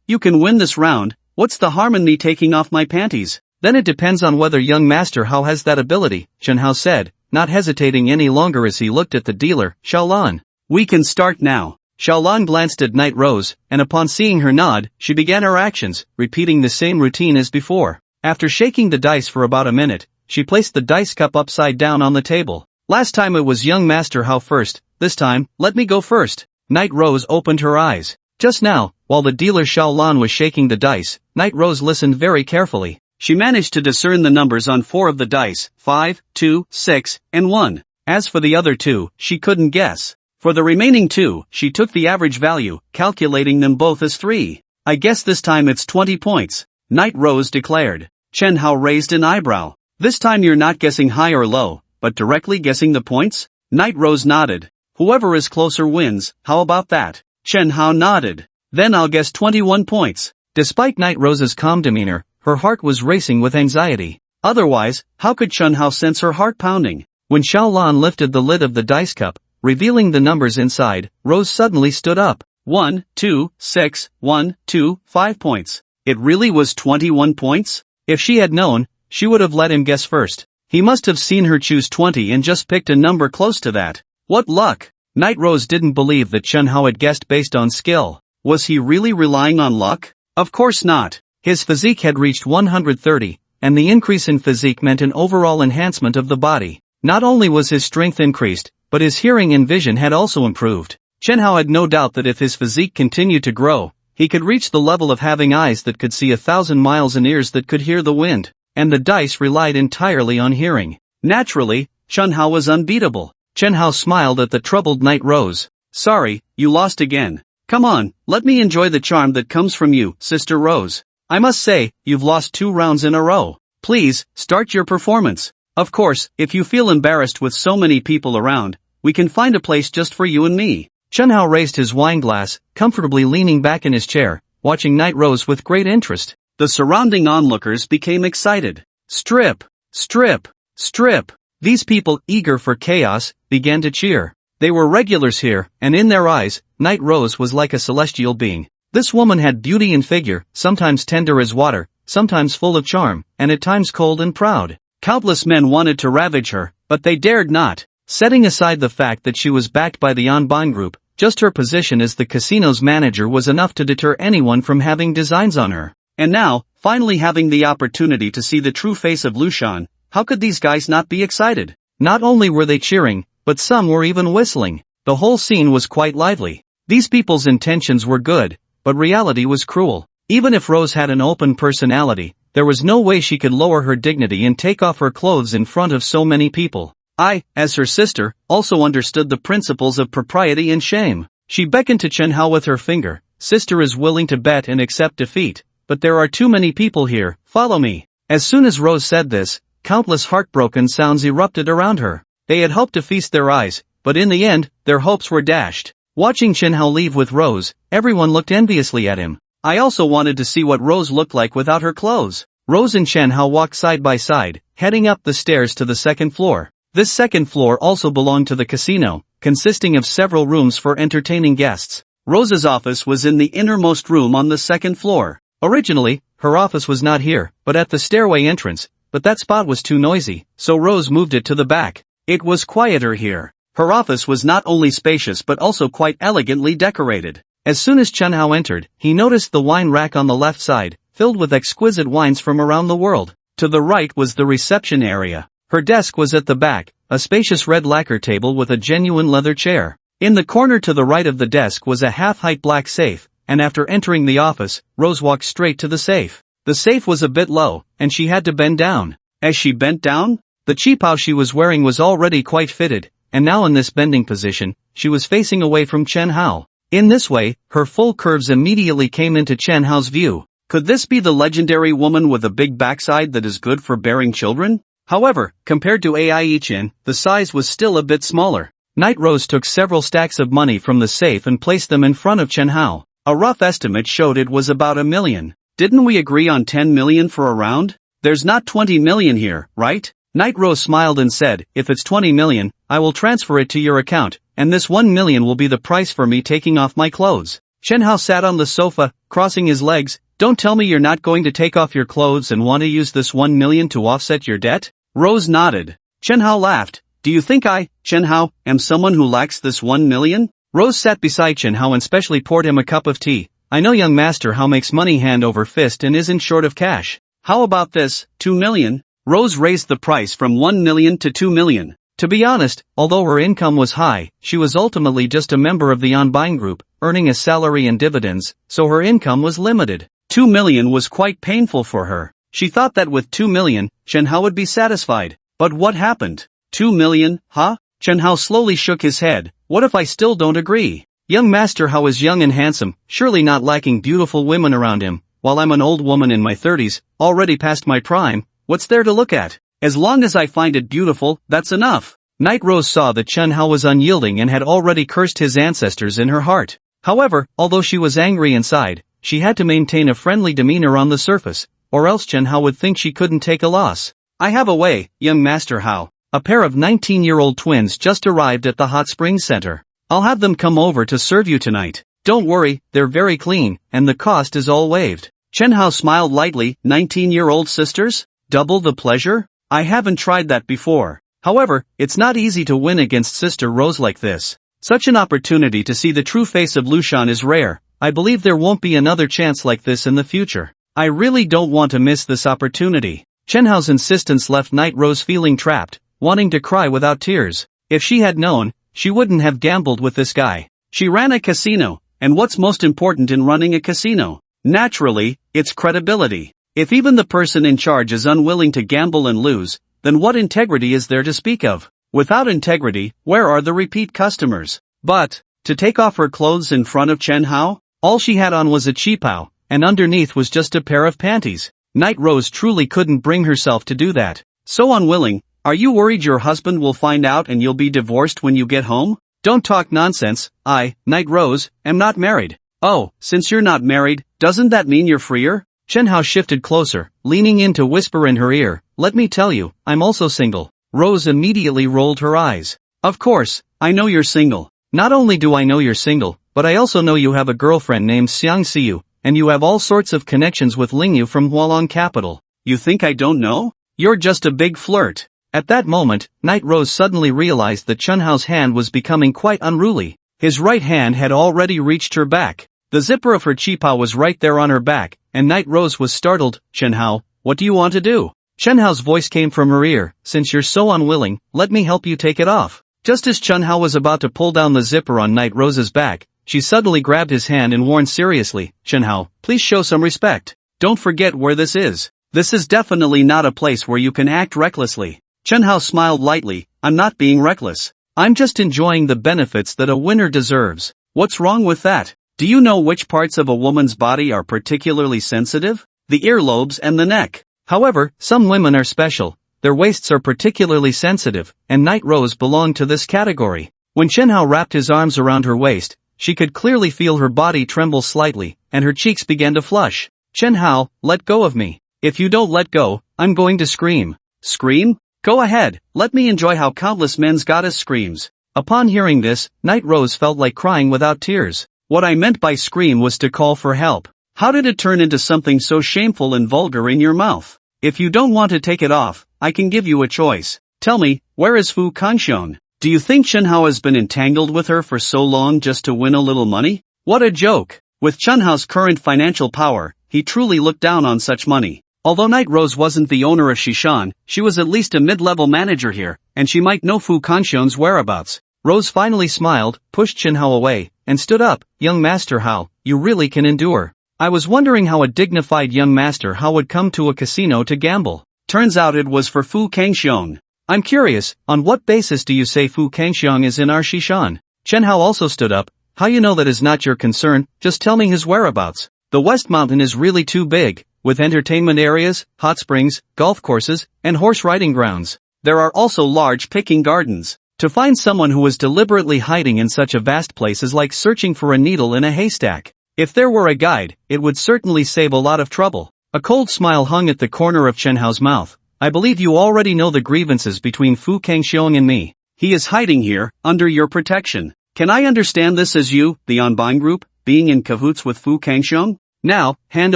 you can win this round, what's the harm in me taking off my panties? Then it depends on whether young Master Hao has that ability, Chen Hao said, not hesitating any longer as he looked at the dealer, Xiaolan. We can start now. Xiaolan glanced at Night Rose, and upon seeing her nod, she began her actions, repeating the same routine as before. After shaking the dice for about a minute, she placed the dice cup upside down on the table. Last time it was young Master Hao first, this time, let me go first. Night Rose opened her eyes. Just now, while the dealer Xiaolan was shaking the dice, Night Rose listened very carefully. She managed to discern the numbers on 4 of the dice, 5, 2, 6, and 1. As for the other 2, she couldn't guess. For the remaining 2, she took the average value, calculating them both as 3. I guess this time it's 20 points. Night Rose declared. Chen Hao raised an eyebrow. This time you're not guessing high or low, but directly guessing the points? Night Rose nodded. Whoever is closer wins, how about that? Chen Hao nodded. Then I'll guess 21 points. Despite Night Rose's calm demeanor, her heart was racing with anxiety. Otherwise, how could Chen Hao sense her heart pounding? When Xiaolan lifted the lid of the dice cup, revealing the numbers inside, Rose suddenly stood up. 1, 2, 6, 1, 2, 5 points. It really was 21 points? If she had known, she would have let him guess first. He must have seen her choose 20 and just picked a number close to that. What luck! Night Rose didn't believe that Chen Hao had guessed based on skill. Was he really relying on luck? Of course not. His physique had reached 130, and the increase in physique meant an overall enhancement of the body. Not only was his strength increased, but his hearing and vision had also improved. Chen Hao had no doubt that if his physique continued to grow, he could reach the level of having eyes that could see 1,000 miles and ears that could hear the wind, and the dice relied entirely on hearing. Naturally, Chen Hao was unbeatable. Chen Hao smiled at the troubled Night Rose. Sorry, you lost again. Come on, let me enjoy the charm that comes from you, Sister Rose. I must say, you've lost 2 rounds in a row. Please, start your performance. Of course, if you feel embarrassed with so many people around, we can find a place just for you and me. Chen Hao raised his wine glass, comfortably leaning back in his chair, watching Night Rose with great interest. The surrounding onlookers became excited. Strip! Strip! Strip! These people, eager for chaos, began to cheer. They were regulars here, and in their eyes, Night Rose was like a celestial being. This woman had beauty and figure, sometimes tender as water, sometimes full of charm, and at times cold and proud. Countless men wanted to ravage her, but they dared not. Setting aside the fact that she was backed by the Anbin Group, just her position as the casino's manager was enough to deter anyone from having designs on her. And now, finally having the opportunity to see the true face of Lushan, how could these guys not be excited? Not only were they cheering, but some were even whistling. The whole scene was quite lively. These people's intentions were good, but reality was cruel. Even if Rose had an open personality, there was no way she could lower her dignity and take off her clothes in front of so many people. I, as her sister, also understood the principles of propriety and shame. She beckoned to Chen Hao with her finger. Sister is willing to bet and accept defeat, but there are too many people here, follow me. As soon as Rose said this, countless heartbroken sounds erupted around her. They had hoped to feast their eyes, but in the end, their hopes were dashed. Watching Chen Hao leave with Rose, everyone looked enviously at him. I also wanted to see what Rose looked like without her clothes. Rose and Chen Hao walked side by side, heading up the stairs to the second floor. This second floor also belonged to the casino, consisting of several rooms for entertaining guests. Rose's office was in the innermost room on the second floor. Originally, her office was not here, but at the stairway entrance, but that spot was too noisy, so Rose moved it to the back. It was quieter here. Her office was not only spacious but also quite elegantly decorated. As soon as Chen Hao entered, he noticed the wine rack on the left side, filled with exquisite wines from around the world. To the right was the reception area. Her desk was at the back, a spacious red lacquer table with a genuine leather chair. In the corner to the right of the desk was a half-height black safe, and after entering the office, Rose walked straight to the safe. The safe was a bit low, and she had to bend down. As she bent down, the qipao she was wearing was already quite fitted, and now in this bending position, she was facing away from Chen Hao. In this way, her full curves immediately came into Chen Hao's view. Could this be the legendary woman with a big backside that is good for bearing children? However, compared to Ai Chen, the size was still a bit smaller. Night Rose took several stacks of money from the safe and placed them in front of Chen Hao. A rough estimate showed it was about 1 million. Didn't we agree on 10 million for a round? There's not 20 million here, right? Night Rose smiled and said, if it's 20 million, I will transfer it to your account, and this 1 million will be the price for me taking off my clothes. Chen Hao sat on the sofa, crossing his legs. Don't tell me you're not going to take off your clothes and want to use this 1 million to offset your debt? Rose nodded. Chen Hao laughed. Do you think I, Chen Hao, am someone who lacks this 1 million? Rose sat beside Chen Hao and specially poured him a cup of tea. I know young Master Hao makes money hand over fist and isn't short of cash. How about this, 2 million? Rose raised the price from 1 million to 2 million. To be honest, although her income was high, she was ultimately just a member of the on-buying group, earning a salary and dividends, so her income was limited. 2 million was quite painful for her. She thought that with 2 million, Chen Hao would be satisfied. But what happened? 2 million, huh? Chen Hao slowly shook his head. What if I still don't agree? Young Master Hao is young and handsome, surely not lacking beautiful women around him, while I'm an old woman in my 30s, already past my prime. What's there to look at? As long as I find it beautiful, that's enough. Night Rose saw that Chen Hao was unyielding and had already cursed his ancestors in her heart. However, although she was angry inside, she had to maintain a friendly demeanor on the surface, or else Chen Hao would think she couldn't take a loss. I have a way, young Master Hao. A pair of 19-year-old twins just arrived at the hot springs center. I'll have them come over to serve you tonight. Don't worry, they're very clean, and the cost is all waived. Chen Hao smiled lightly. 19-year-old sisters? Double the pleasure? I haven't tried that before. However, it's not easy to win against Sister Rose like this. Such an opportunity to see the true face of Lushan is rare. I believe there won't be another chance like this in the future. I really don't want to miss this opportunity. Chen Hao's insistence left Night Rose feeling trapped, wanting to cry without tears. If she had known, she wouldn't have gambled with this guy. She ran a casino, and what's most important in running a casino? Naturally, it's credibility. If even the person in charge is unwilling to gamble and lose, then what integrity is there to speak of? Without integrity, where are the repeat customers? But, to take off her clothes in front of Chen Hao? All she had on was a cheapao, and underneath was just a pair of panties. Night Rose truly couldn't bring herself to do that. So unwilling. Are you worried your husband will find out and you'll be divorced when you get home? Don't talk nonsense. I, Night Rose, am not married. Oh, since you're not married, doesn't that mean you're freer? Chen Hao shifted closer, leaning in to whisper in her ear, let me tell you, I'm also single. Rose immediately rolled her eyes. Of course, I know you're single. Not only do I know you're single, but I also know you have a girlfriend named Xiang Xiu, and you have all sorts of connections with Lingyu from Hualong Capital. You think I don't know? You're just a big flirt. At that moment, Night Rose suddenly realized that Chen Hao's hand was becoming quite unruly. His right hand had already reached her back. The zipper of her cheapao was right there on her back, and Night Rose was startled. Chen Hao, what do you want to do? Chen Hao's voice came from her ear, since you're so unwilling, let me help you take it off. Just as Chen Hao was about to pull down the zipper on Night Rose's back, she suddenly grabbed his hand and warned seriously, Chen Hao, please show some respect. Don't forget where this is. This is definitely not a place where you can act recklessly. Chen Hao smiled lightly, I'm not being reckless. I'm just enjoying the benefits that a winner deserves. What's wrong with that? Do you know which parts of a woman's body are particularly sensitive? The earlobes and the neck. However, some women are special. Their waists are particularly sensitive, and Night Rose belonged to this category. When Chen Hao wrapped his arms around her waist, she could clearly feel her body tremble slightly, and her cheeks began to flush. Chen Hao, let go of me. If you don't let go, I'm going to scream. Scream? Go ahead, let me enjoy how countless men's goddess screams. Upon hearing this, Night Rose felt like crying without tears. What I meant by scream was to call for help. How did it turn into something so shameful and vulgar in your mouth? If you don't want to take it off, I can give you a choice. Tell me, where is Fu Kangxiong? Do you think Chen Hao has been entangled with her for so long just to win a little money? What a joke! With Chen Hao's current financial power, he truly looked down on such money. Although Night Rose wasn't the owner of Shishan, she was at least a mid-level manager here, and she might know Fu Kangxiong's whereabouts. Rose finally smiled, pushed Chen Hao away, and stood up. Young Master Hao, you really can endure. I was wondering how a dignified young Master Hao would come to a casino to gamble. Turns out it was for Fu Kangxiong. I'm curious, on what basis do you say Fu Kangxiong is in our Shishan? Chen Hao also stood up. How you know that is not your concern, just tell me his whereabouts. The West Mountain is really too big, with entertainment areas, hot springs, golf courses, and horse riding grounds. There are also large picking gardens. To find someone who was deliberately hiding in such a vast place is like searching for a needle in a haystack. If there were a guide, it would certainly save a lot of trouble. A cold smile hung at the corner of Chen Hao's mouth. I believe you already know the grievances between Fu Kangxiong and me. He is hiding here, under your protection. Can I understand this as you, the Anbang group, being in cahoots with Fu Kangxiong? Now, hand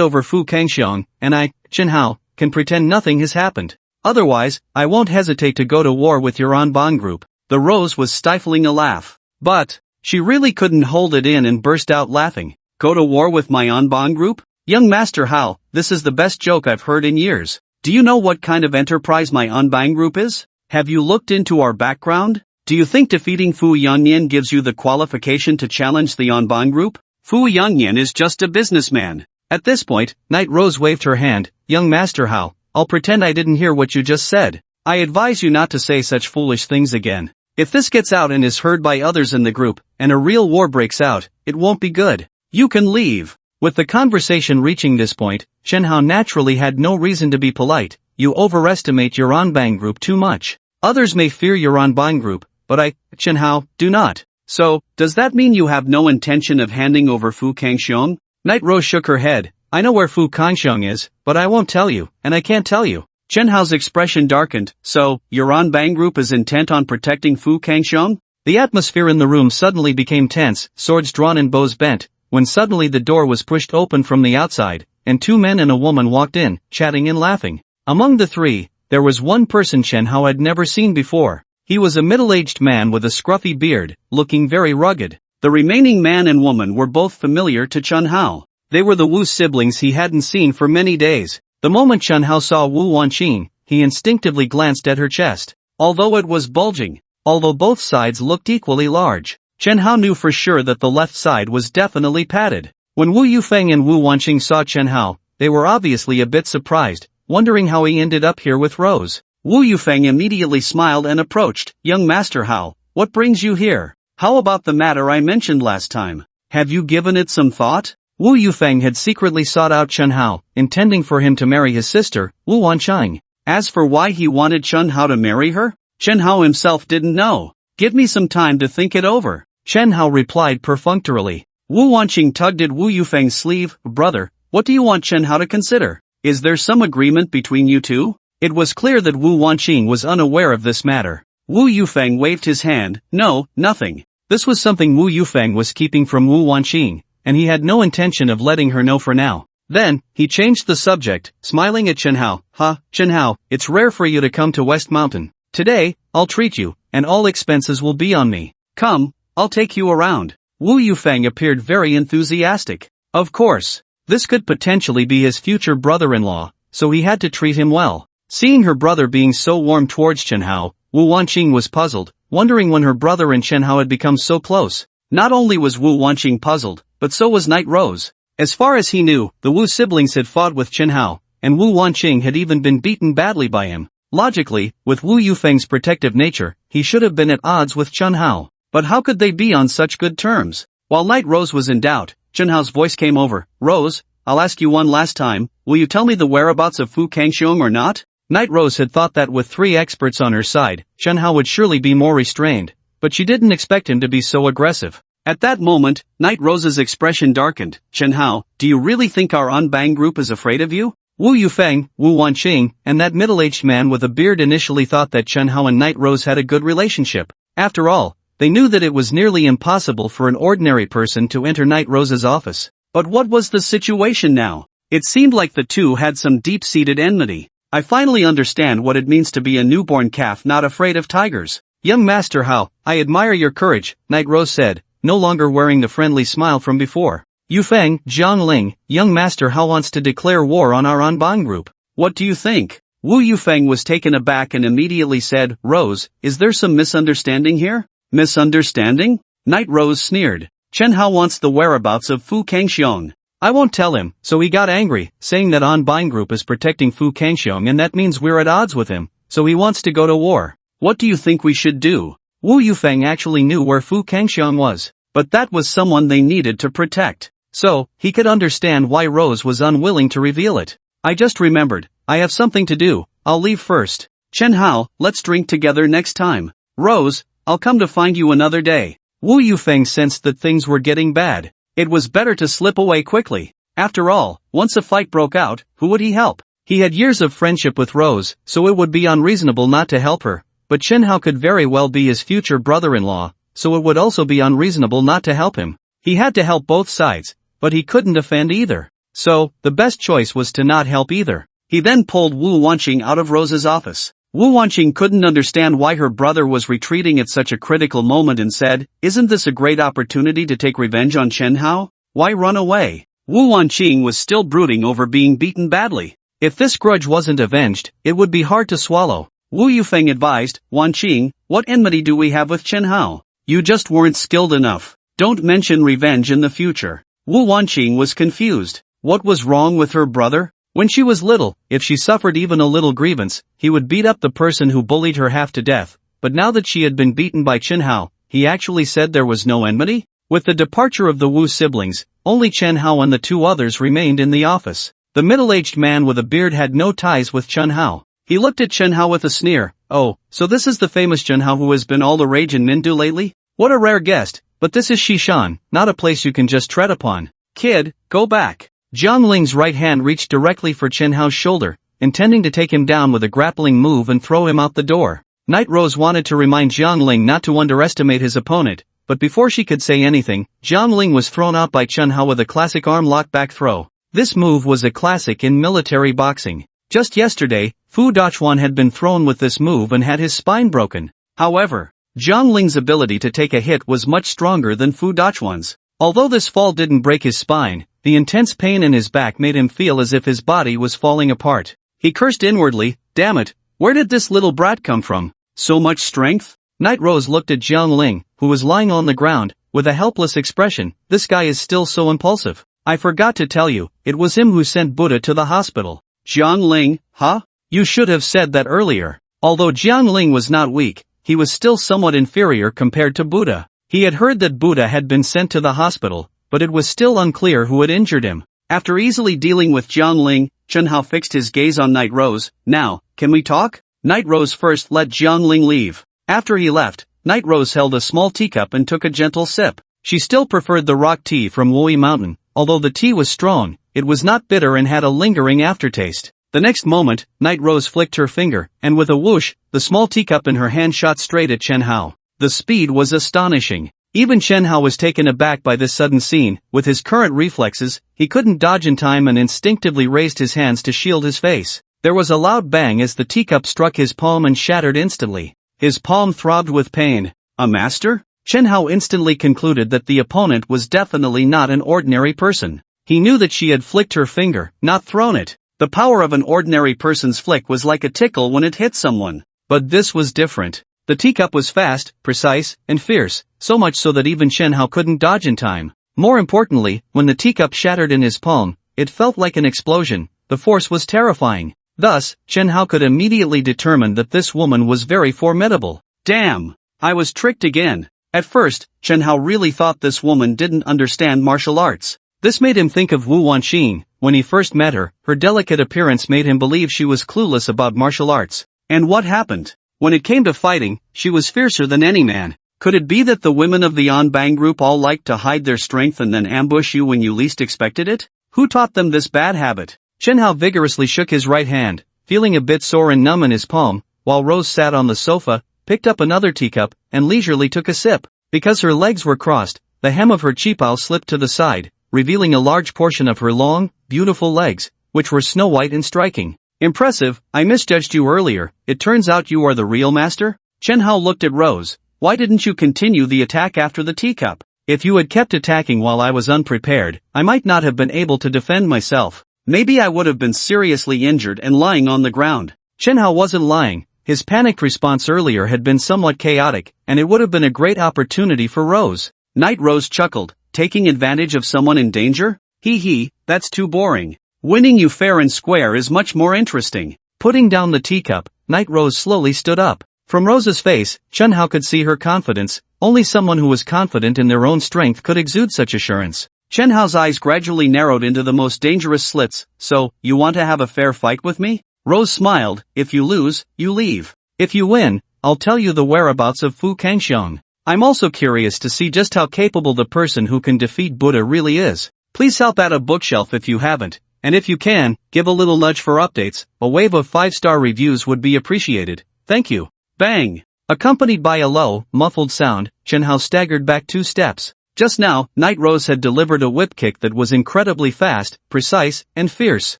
over Fu Kangxiong, and I, Chen Hao, can pretend nothing has happened. Otherwise, I won't hesitate to go to war with your Anbang group. The Rose was stifling a laugh. But, she really couldn't hold it in and burst out laughing. Go to war with my Anbang group? Young Master Hao, this is the best joke I've heard in years. Do you know what kind of enterprise my Anbang group is? Have you looked into our background? Do you think defeating Fu Yanyan gives you the qualification to challenge the Anbang group? Fu Yanyan is just a businessman. At this point, Night Rose waved her hand. Young Master Hao, I'll pretend I didn't hear what you just said. I advise you not to say such foolish things again. If this gets out and is heard by others in the group, and a real war breaks out, it won't be good. You can leave. With the conversation reaching this point, Chen Hao naturally had no reason to be polite. You overestimate your Anbang group too much. Others may fear your Anbang group, but I, Chen Hao, do not. So, does that mean you have no intention of handing over Fu Kangxiong? Night Rose shook her head. I know where Fu Kangxiong is, but I won't tell you, and I can't tell you. Chen Hao's expression darkened. So, your Anbang group is intent on protecting Fu Kangxiong? The atmosphere in the room suddenly became tense, swords drawn and bows bent, when suddenly the door was pushed open from the outside, and two men and a woman walked in, chatting and laughing. Among the three, there was one person Chen Hao had never seen before. He was a middle-aged man with a scruffy beard, looking very rugged. The remaining man and woman were both familiar to Chen Hao. They were the Wu siblings he hadn't seen for many days. The moment Chen Hao saw Wu Wanqing, he instinctively glanced at her chest. Although it was bulging, although both sides looked equally large, Chen Hao knew for sure that the left side was definitely padded. When Wu Yufeng and Wu Wanqing saw Chen Hao, they were obviously a bit surprised, wondering how he ended up here with Rose. Wu Yufeng immediately smiled and approached. Young Master Hao, what brings you here? How about the matter I mentioned last time? Have you given it some thought? Wu Yufeng had secretly sought out Chen Hao, intending for him to marry his sister, Wu Wanqing. As for why he wanted Chen Hao to marry her, Chen Hao himself didn't know. Give me some time to think it over. Chen Hao replied perfunctorily. Wu Wanqing tugged at Wu Yufeng's sleeve. Brother, what do you want Chen Hao to consider? Is there some agreement between you two? It was clear that Wu Wanqing was unaware of this matter. Wu Yufeng waved his hand. No, nothing. This was something Wu Yufeng was keeping from Wu Wanqing, and he had no intention of letting her know for now. Then, he changed the subject, smiling at Chen Hao. Chen Hao, it's rare for you to come to West Mountain. Today, I'll treat you, and all expenses will be on me. Come, I'll take you around. Wu Yufeng appeared very enthusiastic. Of course, this could potentially be his future brother-in-law, so he had to treat him well. Seeing her brother being so warm towards Chen Hao, Wu Wanqing was puzzled, wondering when her brother and Chen Hao had become so close. Not only was Wu Wanqing puzzled, but so was Night Rose. As far as he knew, the Wu siblings had fought with Chen Hao, and Wu Wanqing had even been beaten badly by him. Logically, with Wu Yufeng's protective nature, he should have been at odds with Chen Hao. But how could they be on such good terms? While Night Rose was in doubt, Chen Hao's voice came over. Rose, I'll ask you one last time, will you tell me the whereabouts of Fu Kangxiong or not? Night Rose had thought that with three experts on her side, Chen Hao would surely be more restrained, but she didn't expect him to be so aggressive. At that moment, Night Rose's expression darkened. Chen Hao, do you really think our Anbang group is afraid of you? Wu Yufeng, Wu Wanqing, and that middle-aged man with a beard initially thought that Chen Hao and Night Rose had a good relationship. After all, they knew that it was nearly impossible for an ordinary person to enter Night Rose's office. But what was the situation now? It seemed like the two had some deep-seated enmity. I finally understand what it means to be a newborn calf not afraid of tigers. Young Master Hao, I admire your courage, Night Rose said, no longer wearing the friendly smile from before. Yufeng, Jiangling, young Master Hao wants to declare war on our Anbang group. What do you think? Wu Yufeng was taken aback and immediately said, Rose, is there some misunderstanding here? Misunderstanding? Night Rose sneered. Chen Hao wants the whereabouts of Fu Kangxiong. I won't tell him, so he got angry, saying that Anbang group is protecting Fu Kangxiong and that means we're at odds with him, so he wants to go to war. What do you think we should do? Wu Yufeng actually knew where Fu Kangxiong was, but that was someone they needed to protect. So, he could understand why Rose was unwilling to reveal it. I just remembered, I have something to do, I'll leave first. Chen Hao, let's drink together next time. Rose, I'll come to find you another day. Wu Yufeng sensed that things were getting bad. It was better to slip away quickly. After all, once a fight broke out, who would he help? He had years of friendship with Rose, so it would be unreasonable not to help her. But Chen Hao could very well be his future brother-in-law, so it would also be unreasonable not to help him. He had to help both sides, but he couldn't offend either. So, the best choice was to not help either. He then pulled Wu Wanqing out of Rose's office. Wu Wanqing couldn't understand why her brother was retreating at such a critical moment and said, isn't this a great opportunity to take revenge on Chen Hao? Why run away? Wu Wanqing was still brooding over being beaten badly. If this grudge wasn't avenged, it would be hard to swallow. Wu Yufeng advised, Wan Qing, what enmity do we have with Chen Hao? You just weren't skilled enough. Don't mention revenge in the future. Wu Wanqing was confused. What was wrong with her brother? When she was little, if she suffered even a little grievance, he would beat up the person who bullied her half to death. But now that she had been beaten by Chen Hao, he actually said there was no enmity? With the departure of the Wu siblings, only Chen Hao and the two others remained in the office. The middle-aged man with a beard had no ties with Chen Hao. He looked at Chen Hao with a sneer. Oh, so this is the famous Chen Hao who has been all the rage in Mindu lately? What a rare guest, but this is Shishan, not a place you can just tread upon. Kid, go back. Jiang Ling's right hand reached directly for Chen Hao's shoulder, intending to take him down with a grappling move and throw him out the door. Night Rose wanted to remind Jiang Ling not to underestimate his opponent, but before she could say anything, Jiang Ling was thrown out by Chen Hao with a classic arm lock back throw. This move was a classic in military boxing. Just yesterday, Fu Dachuan had been thrown with this move and had his spine broken. However, Jiang Ling's ability to take a hit was much stronger than Fu Dachuan's. Although this fall didn't break his spine, the intense pain in his back made him feel as if his body was falling apart. He cursed inwardly, damn it, where did this little brat come from? So much strength? Night Rose looked at Jiang Ling, who was lying on the ground, with a helpless expression. This guy is still so impulsive. I forgot to tell you, it was him who sent Buddha to the hospital. Jiang Ling, huh? You should have said that earlier. Although Jiang Ling was not weak, he was still somewhat inferior compared to Buddha. He had heard that Buddha had been sent to the hospital, but it was still unclear who had injured him. After easily dealing with Jiang Ling, Chen Hao fixed his gaze on Night Rose. Now, can we talk? Night Rose first let Jiang Ling leave. After he left, Night Rose held a small teacup and took a gentle sip. She still preferred the rock tea from Wui Mountain. Although the tea was strong, it was not bitter and had a lingering aftertaste. The next moment, Night Rose flicked her finger, and with a whoosh, the small teacup in her hand shot straight at Chen Hao. The speed was astonishing. Even Chen Hao was taken aback by this sudden scene. With his current reflexes, he couldn't dodge in time and instinctively raised his hands to shield his face. There was a loud bang as the teacup struck his palm and shattered instantly. His palm throbbed with pain. A master? Chen Hao instantly concluded that the opponent was definitely not an ordinary person. He knew that she had flicked her finger, not thrown it. The power of an ordinary person's flick was like a tickle when it hit someone. But this was different. The teacup was fast, precise, and fierce, so much so that even Chen Hao couldn't dodge in time. More importantly, when the teacup shattered in his palm, it felt like an explosion. The force was terrifying. Thus, Chen Hao could immediately determine that this woman was very formidable. Damn! I was tricked again. At first, Chen Hao really thought this woman didn't understand martial arts. This made him think of Wu Wanqing. When he first met her, her delicate appearance made him believe she was clueless about martial arts. And what happened? When it came to fighting, she was fiercer than any man. Could it be that the women of the Anbang group all liked to hide their strength and then ambush you when you least expected it? Who taught them this bad habit? Chen Hao vigorously shook his right hand, feeling a bit sore and numb in his palm, while Rose sat on the sofa, picked up another teacup, and leisurely took a sip. Because her legs were crossed, the hem of her qipao slipped to the side, revealing a large portion of her long, beautiful legs, which were snow-white and striking. Impressive, I misjudged you earlier. It turns out you are the real master? Chen Hao looked at Rose. Why didn't you continue the attack after the teacup? If you had kept attacking while I was unprepared, I might not have been able to defend myself. Maybe I would have been seriously injured and lying on the ground. Chen Hao wasn't lying. His panicked response earlier had been somewhat chaotic, and it would have been a great opportunity for Rose. Night Rose chuckled. Taking advantage of someone in danger? Hee, that's too boring. Winning you fair and square is much more interesting. Putting down the teacup, Night Rose slowly stood up. From Rose's face, Chen Hao could see her confidence. Only someone who was confident in their own strength could exude such assurance. Chen Hao's eyes gradually narrowed into the most dangerous slits. So, you want to have a fair fight with me? Rose smiled. If you lose, you leave. If you win, I'll tell you the whereabouts of Fu Kangxiang. I'm also curious to see just how capable the person who can defeat Buddha really is. Please help out a bookshelf if you haven't, and if you can, give a little nudge for updates. A wave of 5-star reviews would be appreciated. Thank you. Bang! Accompanied by a low, muffled sound, Chen Hao staggered back 2 steps. Just now, Night Rose had delivered a whip kick that was incredibly fast, precise, and fierce.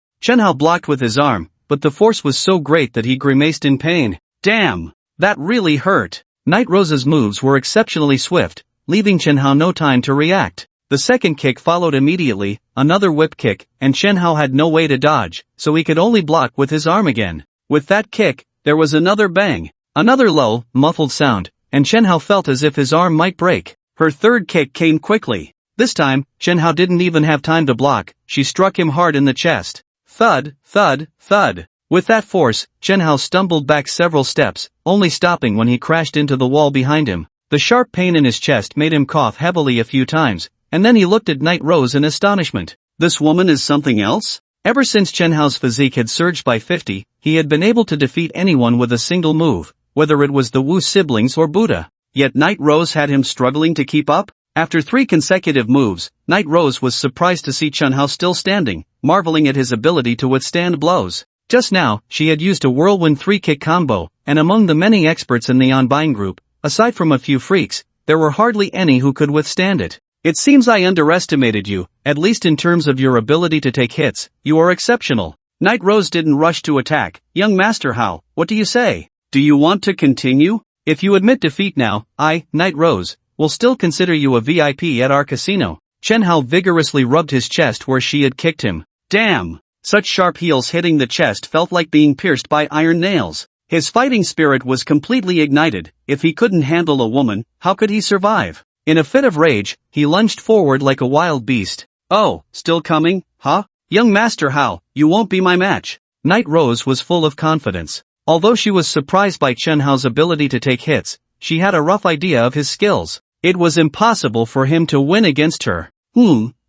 Chen Hao blocked with his arm, but the force was so great that he grimaced in pain. Damn! That really hurt. Night Rose's moves were exceptionally swift, leaving Chen Hao no time to react. The second kick followed immediately, another whip kick, and Chen Hao had no way to dodge, so he could only block with his arm again. With that kick, there was another bang, another low, muffled sound, and Chen Hao felt as if his arm might break. Her third kick came quickly. This time, Chen Hao didn't even have time to block, she struck him hard in the chest. Thud, thud, thud. With that force, Chen Hao stumbled back several steps, only stopping when he crashed into the wall behind him. The sharp pain in his chest made him cough heavily a few times, and then he looked at Night Rose in astonishment. This woman is something else? Ever since Chen Hao's physique had surged by 50, he had been able to defeat anyone with a single move, whether it was the Wu siblings or Buddha. Yet Night Rose had him struggling to keep up? After 3 consecutive moves, Night Rose was surprised to see Chen Hao still standing, marveling at his ability to withstand blows. Just now, she had used a whirlwind 3-kick combo, and among the many experts in the on-buying group, aside from a few freaks, there were hardly any who could withstand it. It seems I underestimated you, at least in terms of your ability to take hits, you are exceptional. Night Rose didn't rush to attack. Young Master Hao, what do you say? Do you want to continue? If you admit defeat now, I, Night Rose, will still consider you a VIP at our casino. Chen Hao vigorously rubbed his chest where she had kicked him. Damn! Such sharp heels hitting the chest felt like being pierced by iron nails. His fighting spirit was completely ignited. If he couldn't handle a woman, how could he survive? In a fit of rage, he lunged forward like a wild beast. Oh, still coming, huh? Young Master Hao, you won't be my match. Night Rose was full of confidence. Although she was surprised by Chen Hao's ability to take hits, she had a rough idea of his skills. It was impossible for him to win against her.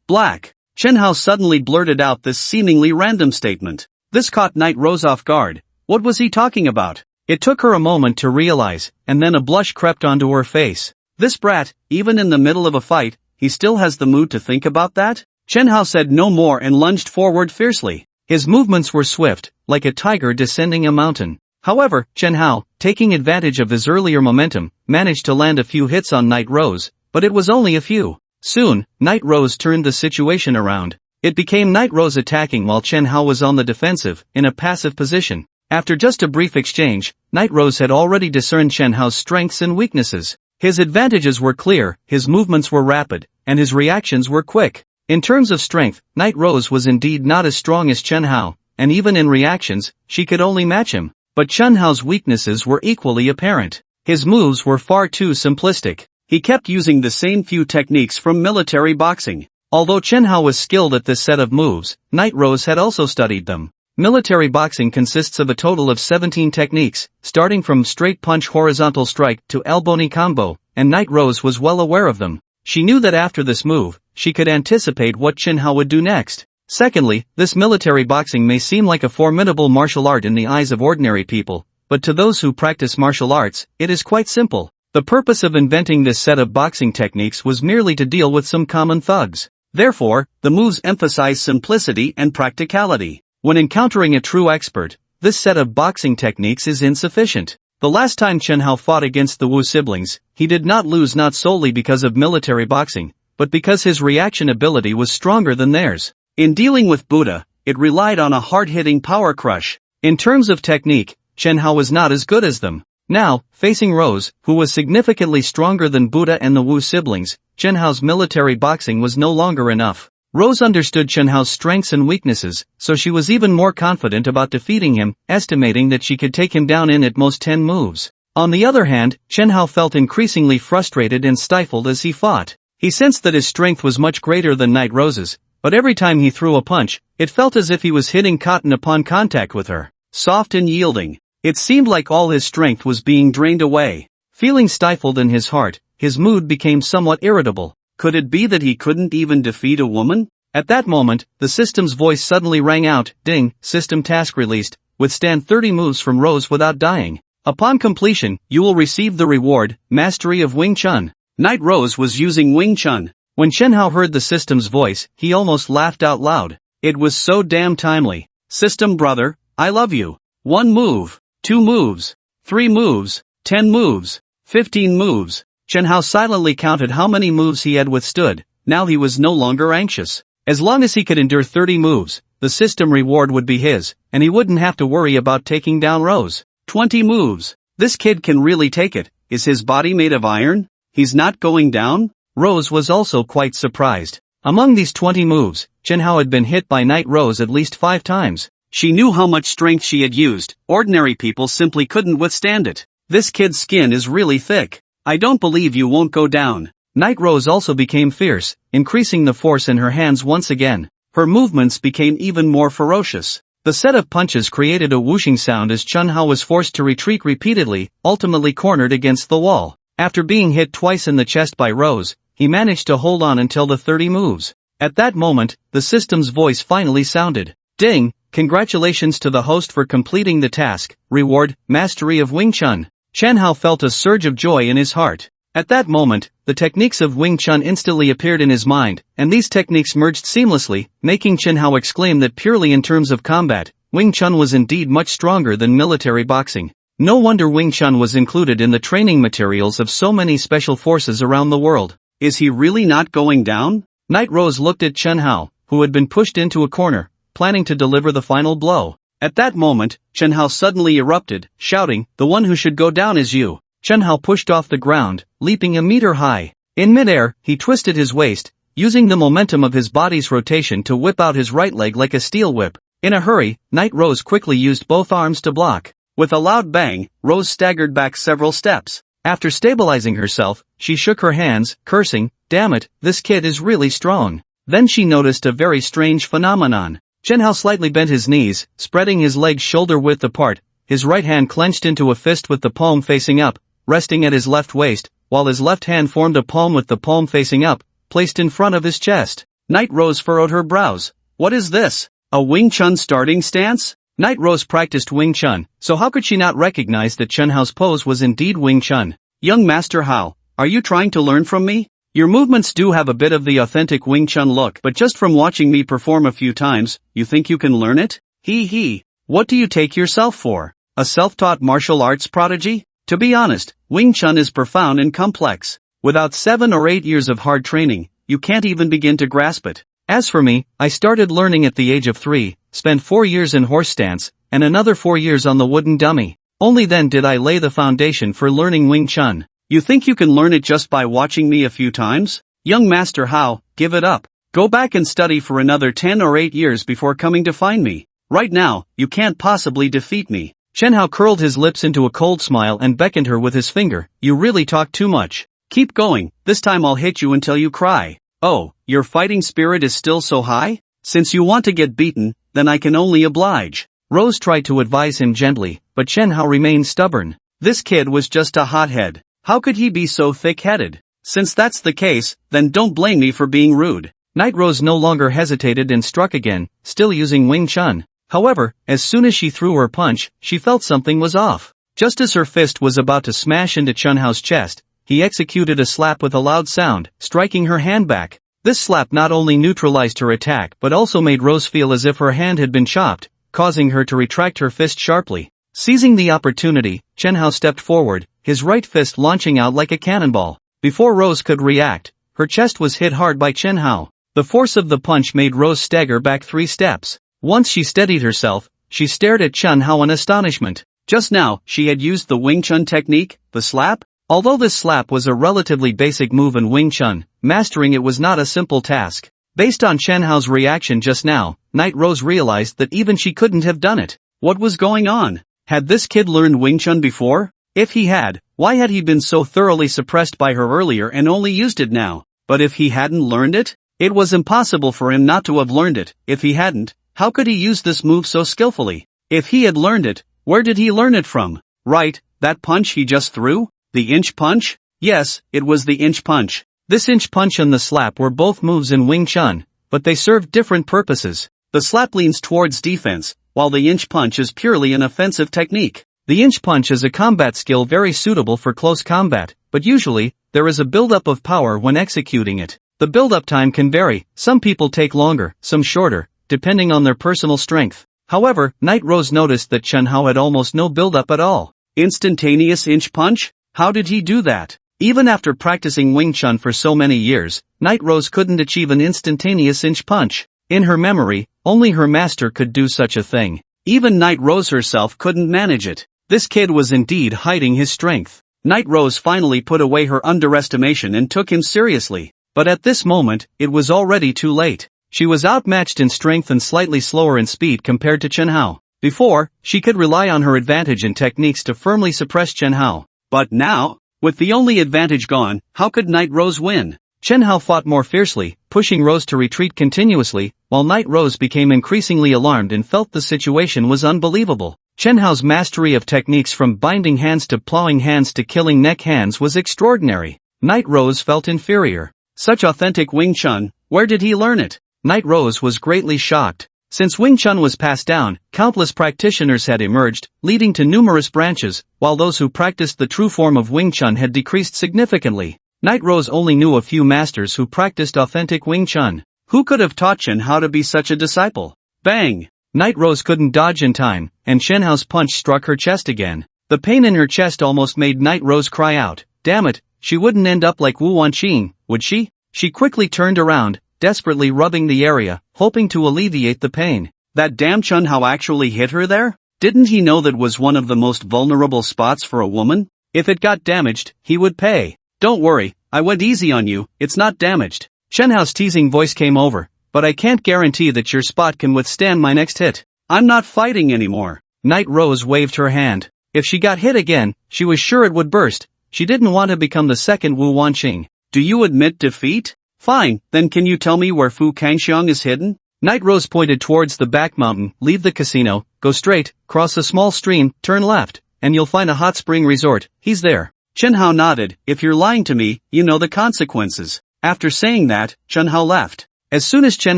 Black. Chen Hao suddenly blurted out this seemingly random statement. This caught Night Rose off guard. What was he talking about? It took her a moment to realize, and then a blush crept onto her face. This brat, even in the middle of a fight, he still has the mood to think about that? Chen Hao said no more and lunged forward fiercely. His movements were swift, like a tiger descending a mountain. However, Chen Hao, taking advantage of his earlier momentum, managed to land a few hits on Night Rose, but it was only a few. Soon, Night Rose turned the situation around. It became Night Rose attacking while Chen Hao was on the defensive, in a passive position. After just a brief exchange, Night Rose had already discerned Chen Hao's strengths and weaknesses. His advantages were clear, his movements were rapid, and his reactions were quick. In terms of strength, Night Rose was indeed not as strong as Chen Hao, and even in reactions, she could only match him. But Chen Hao's weaknesses were equally apparent. His moves were far too simplistic. He kept using the same few techniques from military boxing. Although Chen Hao was skilled at this set of moves, Night Rose had also studied them. Military boxing consists of a total of 17 techniques, starting from straight punch horizontal strike to elbow knee combo, and Night Rose was well aware of them. She knew that after this move, she could anticipate what Chen Hao would do next. Secondly, this military boxing may seem like a formidable martial art in the eyes of ordinary people, but to those who practice martial arts, it is quite simple. The purpose of inventing this set of boxing techniques was merely to deal with some common thugs. Therefore, the moves emphasize simplicity and practicality. When encountering a true expert, this set of boxing techniques is insufficient. The last time Chen Hao fought against the Wu siblings, he did not lose not solely because of military boxing, but because his reaction ability was stronger than theirs. In dealing with Buddha, it relied on a hard-hitting power crush. In terms of technique, Chen Hao was not as good as them. Now, facing Rose, who was significantly stronger than Buddha and the Wu siblings, Chen Hao's military boxing was no longer enough. Rose understood Chen Hao's strengths and weaknesses, so she was even more confident about defeating him, estimating that she could take him down in at most 10 moves. On the other hand, Chen Hao felt increasingly frustrated and stifled as he fought. He sensed that his strength was much greater than Night Rose's, but every time he threw a punch, it felt as if he was hitting cotton upon contact with her. Soft and yielding. It seemed like all his strength was being drained away. Feeling stifled in his heart, his mood became somewhat irritable. Could it be that he couldn't even defeat a woman? At that moment, the system's voice suddenly rang out, "Ding, system task released, withstand 30 moves from Rose without dying. Upon completion, you will receive the reward, Mastery of Wing Chun." Night Rose was using Wing Chun. When Chen Hao heard the system's voice, he almost laughed out loud. It was so damn timely. System brother, I love you. 1 move, 2 moves, 3 moves, 10 moves, 15 moves. Chen Hao silently counted how many moves he had withstood. Now he was no longer anxious. As long as he could endure 30 moves, the system reward would be his, and he wouldn't have to worry about taking down Rose. 20 moves. This kid can really take it. Is his body made of iron? He's not going down? Rose was also quite surprised. Among these 20 moves, Chen Hao had been hit by Night Rose at least 5 times. She knew how much strength she had used. Ordinary people simply couldn't withstand it. This kid's skin is really thick. I don't believe you won't go down. Night Rose also became fierce, increasing the force in her hands once again. Her movements became even more ferocious. The set of punches created a whooshing sound as Chen Hao was forced to retreat repeatedly, ultimately cornered against the wall. After being hit twice in the chest by Rose, he managed to hold on until the 30 moves. At that moment, the system's voice finally sounded. Ding! Congratulations to the host for completing the task. Reward, Mastery of Wing Chun. Chen Hao felt a surge of joy in his heart. At that moment, the techniques of Wing Chun instantly appeared in his mind, and these techniques merged seamlessly, making Chen Hao exclaim that purely in terms of combat, Wing Chun was indeed much stronger than military boxing. No wonder Wing Chun was included in the training materials of so many special forces around the world. Is he really not going down? Night Rose looked at Chen Hao, who had been pushed into a corner, planning to deliver the final blow. At that moment, Chen Hao suddenly erupted, shouting, "The one who should go down is you." Chen Hao pushed off the ground, leaping a meter high. In midair, he twisted his waist, using the momentum of his body's rotation to whip out his right leg like a steel whip. In a hurry, Night Rose quickly used both arms to block. With a loud bang, Rose staggered back several steps. After stabilizing herself, she shook her hands, cursing, "Damn it, this kid is really strong." Then she noticed a very strange phenomenon. Chen Hao slightly bent his knees, spreading his legs shoulder-width apart, his right hand clenched into a fist with the palm facing up, resting at his left waist, while his left hand formed a palm with the palm facing up, placed in front of his chest. Night Rose furrowed her brows. What is this? A Wing Chun starting stance? Night Rose practiced Wing Chun, so how could she not recognize that Chen Hao's pose was indeed Wing Chun? Young Master Hao, are you trying to learn from me? Your movements do have a bit of the authentic Wing Chun look, but just from watching me perform a few times, you think you can learn it? Hee. What do you take yourself for? A self-taught martial arts prodigy? To be honest, Wing Chun is profound and complex. Without 7 or 8 years of hard training, you can't even begin to grasp it. As for me, I started learning at the age of 3, spent 4 years in horse stance, and another 4 years on the wooden dummy. Only then did I lay the foundation for learning Wing Chun. You think you can learn it just by watching me a few times? Young Master Hao, give it up. Go back and study for another 10 or 8 years before coming to find me. Right now, you can't possibly defeat me. Chen Hao curled his lips into a cold smile and beckoned her with his finger. You really talk too much. Keep going, this time I'll hit you until you cry. Oh, your fighting spirit is still so high? Since you want to get beaten, then I can only oblige. Rose tried to advise him gently, but Chen Hao remained stubborn. This kid was just a hothead. How could he be so thick-headed? Since that's the case, then don't blame me for being rude. Night Rose no longer hesitated and struck again, still using Wing Chun. However, as soon as she threw her punch, she felt something was off. Just as her fist was about to smash into Chen Hao's chest, he executed a slap with a loud sound, striking her hand back. This slap not only neutralized her attack but also made Rose feel as if her hand had been chopped, causing her to retract her fist sharply. Seizing the opportunity, Chen Hao stepped forward, his right fist launching out like a cannonball. Before Rose could react, her chest was hit hard by Chen Hao. The force of the punch made Rose stagger back 3 steps. Once she steadied herself, she stared at Chen Hao in astonishment. Just now, she had used the Wing Chun technique, the slap? Although this slap was a relatively basic move in Wing Chun, mastering it was not a simple task. Based on Chen Hao's reaction just now, Night Rose realized that even she couldn't have done it. What was going on? Had this kid learned Wing Chun before? If he had, why had he been so thoroughly suppressed by her earlier and only used it now? But if he hadn't learned it? It was impossible for him not to have learned it. If he hadn't, how could he use this move so skillfully? If he had learned it, where did he learn it from? Right, that punch he just threw? The inch punch? Yes, it was the inch punch. This inch punch and the slap were both moves in Wing Chun, but they served different purposes. The slap leans towards defense, while the inch punch is purely an offensive technique. The inch punch is a combat skill very suitable for close combat, but usually, there is a buildup of power when executing it. The buildup time can vary, some people take longer, some shorter, depending on their personal strength. However, Night Rose noticed that Chen Hao had almost no buildup at all. Instantaneous inch punch? How did he do that? Even after practicing Wing Chun for so many years, Night Rose couldn't achieve an instantaneous inch punch. In her memory, only her master could do such a thing. Even Night Rose herself couldn't manage it. This kid was indeed hiding his strength. Night Rose finally put away her underestimation and took him seriously. But at this moment, it was already too late. She was outmatched in strength and slightly slower in speed compared to Chen Hao. Before, she could rely on her advantage and techniques to firmly suppress Chen Hao. But now, with the only advantage gone, how could Night Rose win? Chen Hao fought more fiercely, pushing Rose to retreat continuously, while Night Rose became increasingly alarmed and felt the situation was unbelievable. Chen Hao's mastery of techniques from binding hands to plowing hands to killing neck hands was extraordinary. Night Rose felt inferior. Such authentic Wing Chun, where did he learn it? Night Rose was greatly shocked. Since Wing Chun was passed down, countless practitioners had emerged, leading to numerous branches, while those who practiced the true form of Wing Chun had decreased significantly. Night Rose only knew a few masters who practiced authentic Wing Chun. Who could have taught Chen Hao to be such a disciple? Bang! Night Rose couldn't dodge in time, and Chen Hao's punch struck her chest again. The pain in her chest almost made Night Rose cry out. Damn it, she wouldn't end up like Wu Wanqing, would she? She quickly turned around, desperately rubbing the area, hoping to alleviate the pain. That damn Chen Hao actually hit her there? Didn't he know that was one of the most vulnerable spots for a woman? If it got damaged, he would pay. Don't worry, I went easy on you, it's not damaged. Chen Hao's teasing voice came over. But I can't guarantee that your spot can withstand my next hit. I'm not fighting anymore. Night Rose waved her hand. If she got hit again, she was sure it would burst. She didn't want to become the second Wu Wanqing. Do you admit defeat? Fine, then can you tell me where Fu Kangxiang is hidden? Night Rose pointed towards the back mountain. Leave the casino, go straight, cross a small stream, turn left, and you'll find a hot spring resort. He's there. Chen Hao nodded. If you're lying to me, you know the consequences. After saying that, Chen Hao left. As soon as Chen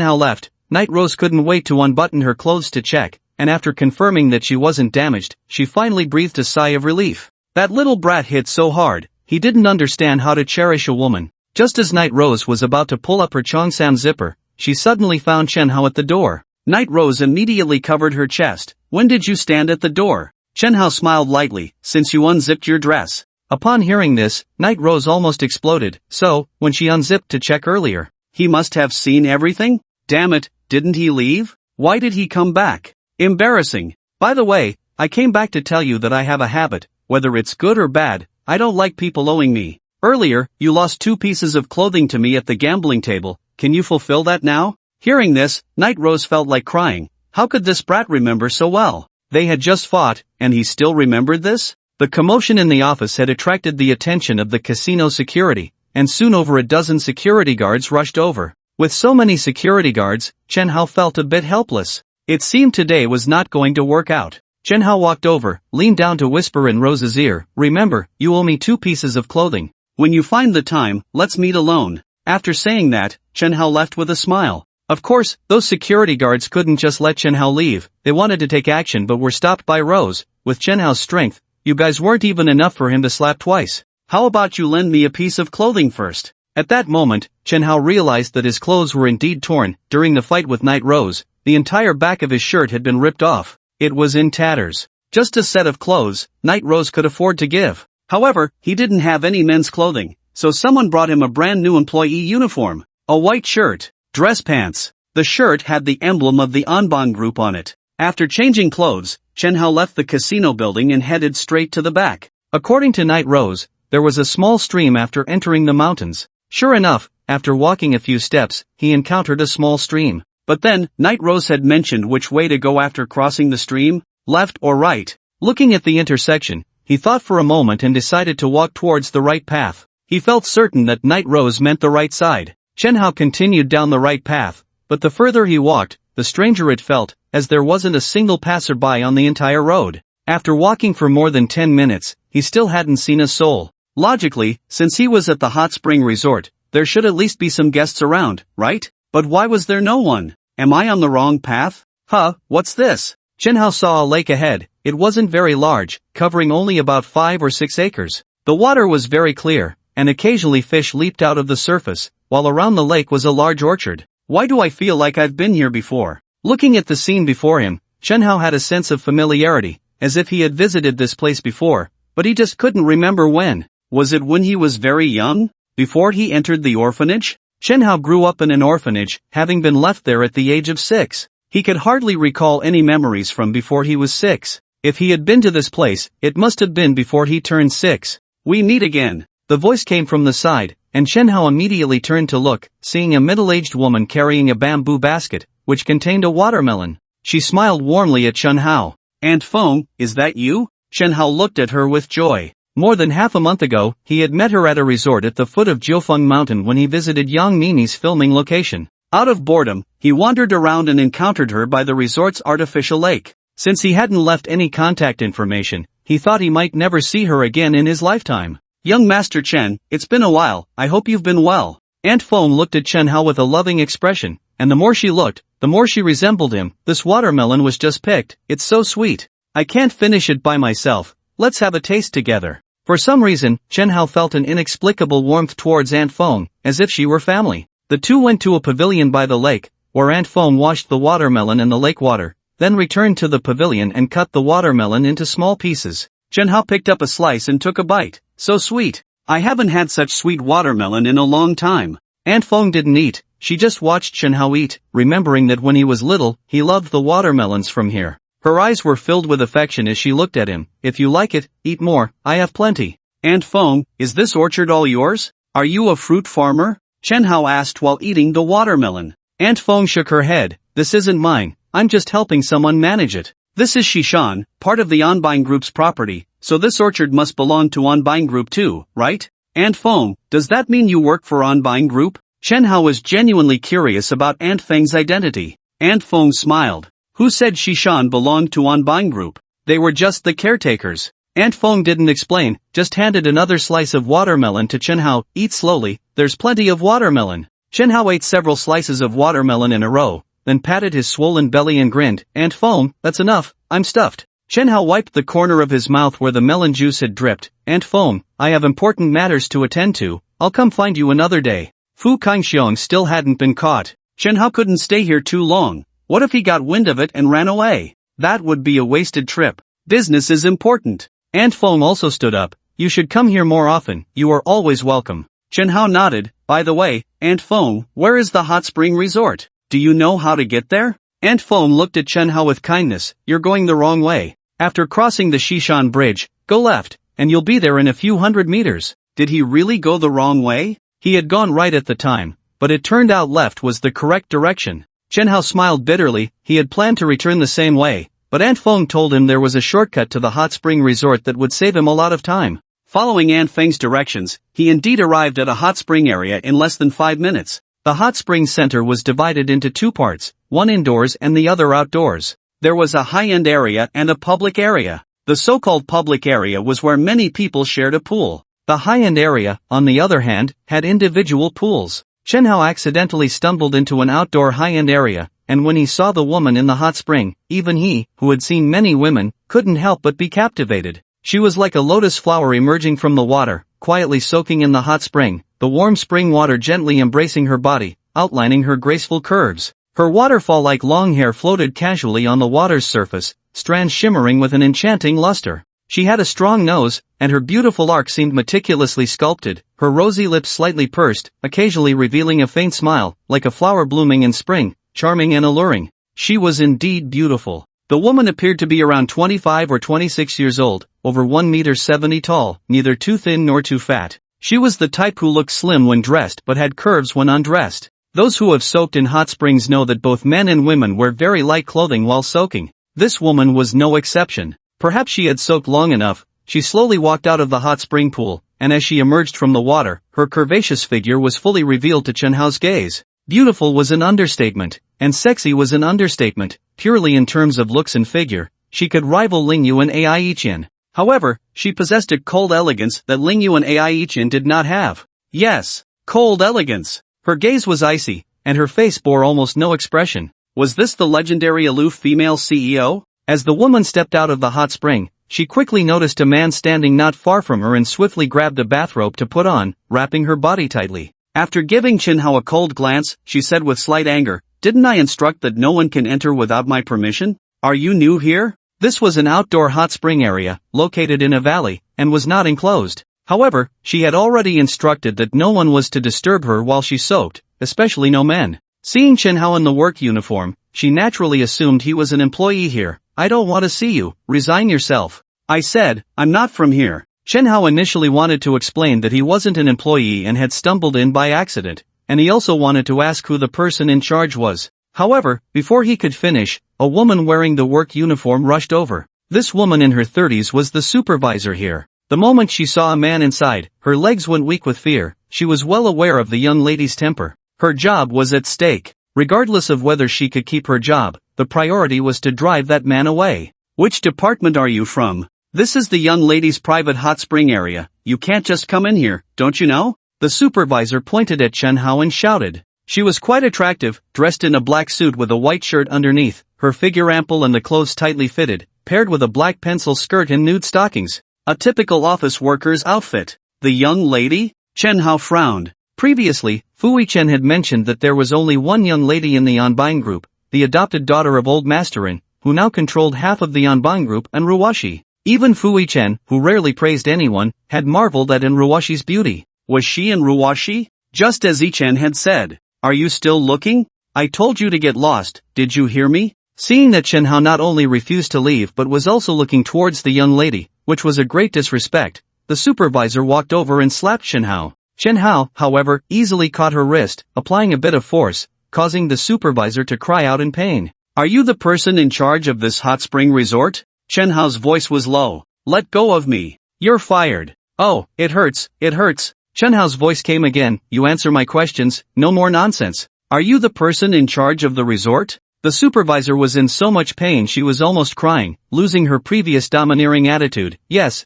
Hao left, Night Rose couldn't wait to unbutton her clothes to check, and after confirming that she wasn't damaged, she finally breathed a sigh of relief. That little brat hit so hard, he didn't understand how to cherish a woman. Just as Night Rose was about to pull up her cheongsam zipper, she suddenly found Chen Hao at the door. Night Rose immediately covered her chest. When did you stand at the door? Chen Hao smiled lightly. Since you unzipped your dress. Upon hearing this, Night Rose almost exploded. So, when she unzipped to check earlier, he must have seen everything? Damn it, didn't he leave? Why did he come back? Embarrassing. By the way, I came back to tell you that I have a habit, whether it's good or bad, I don't like people owing me. Earlier, you lost 2 pieces of clothing to me at the gambling table, can you fulfill that now? Hearing this, Night Rose felt like crying. How could this brat remember so well? They had just fought, and he still remembered this? The commotion in the office had attracted the attention of the casino security, and soon over a dozen security guards rushed over. With so many security guards, Chen Hao felt a bit helpless. It seemed today was not going to work out. Chen Hao walked over, leaned down to whisper in Rose's ear, remember, you owe me 2 pieces of clothing. When you find the time, let's meet alone. After saying that, Chen Hao left with a smile. Of course, those security guards couldn't just let Chen Hao leave, they wanted to take action but were stopped by Rose. With Chen Hao's strength, you guys weren't even enough for him to slap twice. How about you lend me a piece of clothing first? At that moment, Chen Hao realized that his clothes were indeed torn. During the fight with Night Rose, the entire back of his shirt had been ripped off. It was in tatters. Just a set of clothes, Night Rose could afford to give. However, he didn't have any men's clothing, so someone brought him a brand new employee uniform. A white shirt, dress pants. The shirt had the emblem of the Anban group on it. After changing clothes, Chen Hao left the casino building and headed straight to the back. According to Night Rose, there was a small stream after entering the mountains. Sure enough, after walking a few steps, he encountered a small stream. But then, Night Rose had mentioned which way to go after crossing the stream, left or right. Looking at the intersection, he thought for a moment and decided to walk towards the right path. He felt certain that Night Rose meant the right side. Chen Hao continued down the right path, but the further he walked, the stranger it felt, as there wasn't a single passerby on the entire road. After walking for more than 10 minutes, he still hadn't seen a soul. Logically, since he was at the hot spring resort, there should at least be some guests around, right? But why was there no one? Am I on the wrong path? Huh, what's this? Chen Hao saw a lake ahead. It wasn't very large, covering only about 5 or 6 acres. The water was very clear, and occasionally fish leaped out of the surface, while around the lake was a large orchard. Why do I feel like I've been here before? Looking at the scene before him, Chen Hao had a sense of familiarity, as if he had visited this place before, but he just couldn't remember when. Was it when he was very young? Before he entered the orphanage? Chen Hao grew up in an orphanage, having been left there at the age of 6. He could hardly recall any memories from before he was 6. If he had been to this place, it must have been before he turned 6. We meet again. The voice came from the side, and Chen Hao immediately turned to look, seeing a middle-aged woman carrying a bamboo basket, which contained a watermelon. She smiled warmly at Chen Hao. Aunt Feng, is that you? Chen Hao looked at her with joy. More than half a month ago, he had met her at a resort at the foot of Jiufeng Mountain when he visited Yang Mimi's filming location. Out of boredom, he wandered around and encountered her by the resort's artificial lake. Since he hadn't left any contact information, he thought he might never see her again in his lifetime. Young Master Chen, it's been a while, I hope you've been well. Aunt Feng looked at Chen Hao with a loving expression, and the more she looked, the more she resembled him. This watermelon was just picked, it's so sweet. I can't finish it by myself, let's have a taste together. For some reason, Chen Hao felt an inexplicable warmth towards Aunt Feng, as if she were family. The two went to a pavilion by the lake, where Aunt Feng washed the watermelon in the lake water, then returned to the pavilion and cut the watermelon into small pieces. Chen Hao picked up a slice and took a bite. So sweet. I haven't had such sweet watermelon in a long time. Aunt Feng didn't eat, she just watched Chen Hao eat, remembering that when he was little, he loved the watermelons from here. Her eyes were filled with affection as she looked at him. If you like it, eat more, I have plenty. Aunt Feng, is this orchard all yours? Are you a fruit farmer? Chen Hao asked while eating the watermelon. Aunt Feng shook her head. This isn't mine, I'm just helping someone manage it. This is Shishan, part of the Onbine Group's property, so this orchard must belong to Onbine Group too, right? Aunt Feng, does that mean you work for Onbine Group? Chen Hao was genuinely curious about Aunt Feng's identity. Aunt Feng smiled. Who said Shishan belonged to Onbine Group? They were just the caretakers. Aunt Feng didn't explain, just handed another slice of watermelon to Chen Hao. Eat slowly, there's plenty of watermelon. Chen Hao ate several slices of watermelon in a row, then patted his swollen belly and grinned. Aunt Feng, that's enough, I'm stuffed. Chen Hao wiped the corner of his mouth where the melon juice had dripped. Aunt Feng, I have important matters to attend to, I'll come find you another day. Fu Kangxiong still hadn't been caught. Chen Hao couldn't stay here too long. What if he got wind of it and ran away? That would be a wasted trip. Business is important. Aunt Feng also stood up. You should come here more often, you are always welcome. Chen Hao nodded. By the way, Aunt Feng, where is the hot spring resort? Do you know how to get there? Aunt Feng looked at Chen Hao with kindness. You're going the wrong way. After crossing the Shishan Bridge, go left, and you'll be there in a few hundred meters. Did he really go the wrong way? He had gone right at the time, but it turned out left was the correct direction. Chen Hao smiled bitterly. He had planned to return the same way, but Aunt Feng told him there was a shortcut to the hot spring resort that would save him a lot of time. Following Aunt Feng's directions, he indeed arrived at a hot spring area in less than 5 minutes. The hot spring center was divided into two parts, one indoors and the other outdoors. There was a high-end area and a public area. The so-called public area was where many people shared a pool. The high-end area, on the other hand, had individual pools. Chen Hao accidentally stumbled into an outdoor high-end area, and when he saw the woman in the hot spring, even he, who had seen many women, couldn't help but be captivated. She was like a lotus flower emerging from the water, quietly soaking in the hot spring, the warm spring water gently embracing her body, outlining her graceful curves. Her waterfall-like long hair floated casually on the water's surface, strands shimmering with an enchanting luster. She had a strong nose, and her beautiful arc seemed meticulously sculpted, her rosy lips slightly pursed, occasionally revealing a faint smile, like a flower blooming in spring, charming and alluring. She was indeed beautiful. The woman appeared to be around 25 or 26 years old, over 1.70 meters tall, neither too thin nor too fat. She was the type who looked slim when dressed but had curves when undressed. Those who have soaked in hot springs know that both men and women wear very light clothing while soaking. This woman was no exception. Perhaps she had soaked long enough. She slowly walked out of the hot spring pool, and as she emerged from the water, her curvaceous figure was fully revealed to Chen Hao's gaze. Beautiful was an understatement, and sexy was an understatement. Purely in terms of looks and figure, she could rival Lingyu and Ai Qian. However, she possessed a cold elegance that Lingyu and Ai Qian did not have. Yes, cold elegance. Her gaze was icy, and her face bore almost no expression. Was this the legendary aloof female CEO? As the woman stepped out of the hot spring, she quickly noticed a man standing not far from her and swiftly grabbed a bathrobe to put on, wrapping her body tightly. After giving Chen Hao a cold glance, she said with slight anger, "Didn't I instruct that no one can enter without my permission? Are you new here?" This was an outdoor hot spring area, located in a valley, and was not enclosed. However, she had already instructed that no one was to disturb her while she soaked, especially no men. Seeing Chen Hao in the work uniform, she naturally assumed he was an employee here. "I don't want to see you, resign yourself." "I said, I'm not from here." Chen Hao initially wanted to explain that he wasn't an employee and had stumbled in by accident, and he also wanted to ask who the person in charge was. However, before he could finish, a woman wearing the work uniform rushed over. This woman in her 30s was the supervisor here. The moment she saw a man inside, her legs went weak with fear. She was well aware of the young lady's temper. Her job was at stake. Regardless of whether she could keep her job, the priority was to drive that man away. Which department are you from? This is the young lady's private hot spring area. You can't just come in here, don't you know? The supervisor pointed at Chen Hao and shouted. She was quite attractive, dressed in a black suit with a white shirt underneath, her figure ample and the clothes tightly fitted, paired with a black pencil skirt and nude stockings. A typical office worker's outfit. The young lady? Chen Hao frowned. Previously, Fui Chen had mentioned that there was only one young lady in the Anbang group, the adopted daughter of old Masterin, who now controlled half of the Anbang group and Ruwashi. Even Fui Chen, who rarely praised anyone, had marveled at Ruwashi's beauty. Was she in Ruwashi? Just as Ichen had said. Are you still looking? I told you to get lost, did you hear me? Seeing that Chen Hao not only refused to leave but was also looking towards the young lady, which was a great disrespect, the supervisor walked over and slapped Chen Hao. Chen Hao, however, easily caught her wrist, applying a bit of force, causing the supervisor to cry out in pain. Are you the person in charge of this hot spring resort? Chen Hao's voice was low. Let go of me. You're fired. Oh, it hurts, it hurts. Chen Hao's voice came again. You answer my questions, no more nonsense. Are you the person in charge of the resort? The supervisor was in so much pain she was almost crying, losing her previous domineering attitude. Yes,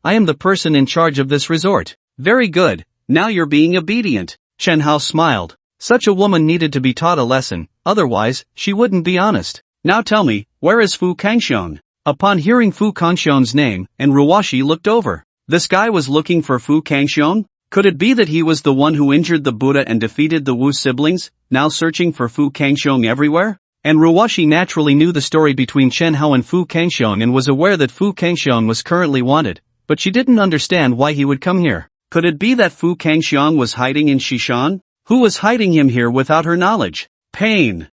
I am the person in charge of this resort. Very good. Now you're being obedient. Chen Hao smiled. Such a woman needed to be taught a lesson, otherwise, she wouldn't be honest. Now tell me, where is Fu Kangxiong? Upon hearing Fu Kangxiong's name, and Ruwashi looked over. This guy was looking for Fu Kangxiong? Could it be that he was the one who injured the Buddha and defeated the Wu siblings, now searching for Fu Kangxiong everywhere? And Ruwashi naturally knew the story between Chen Hao and Fu Kangxiong and was aware that Fu Kangxiong was currently wanted, but she didn't understand why he would come here. Could it be that Fu Kangxiong was hiding in Shishan? Who was hiding him here without her knowledge? Pain.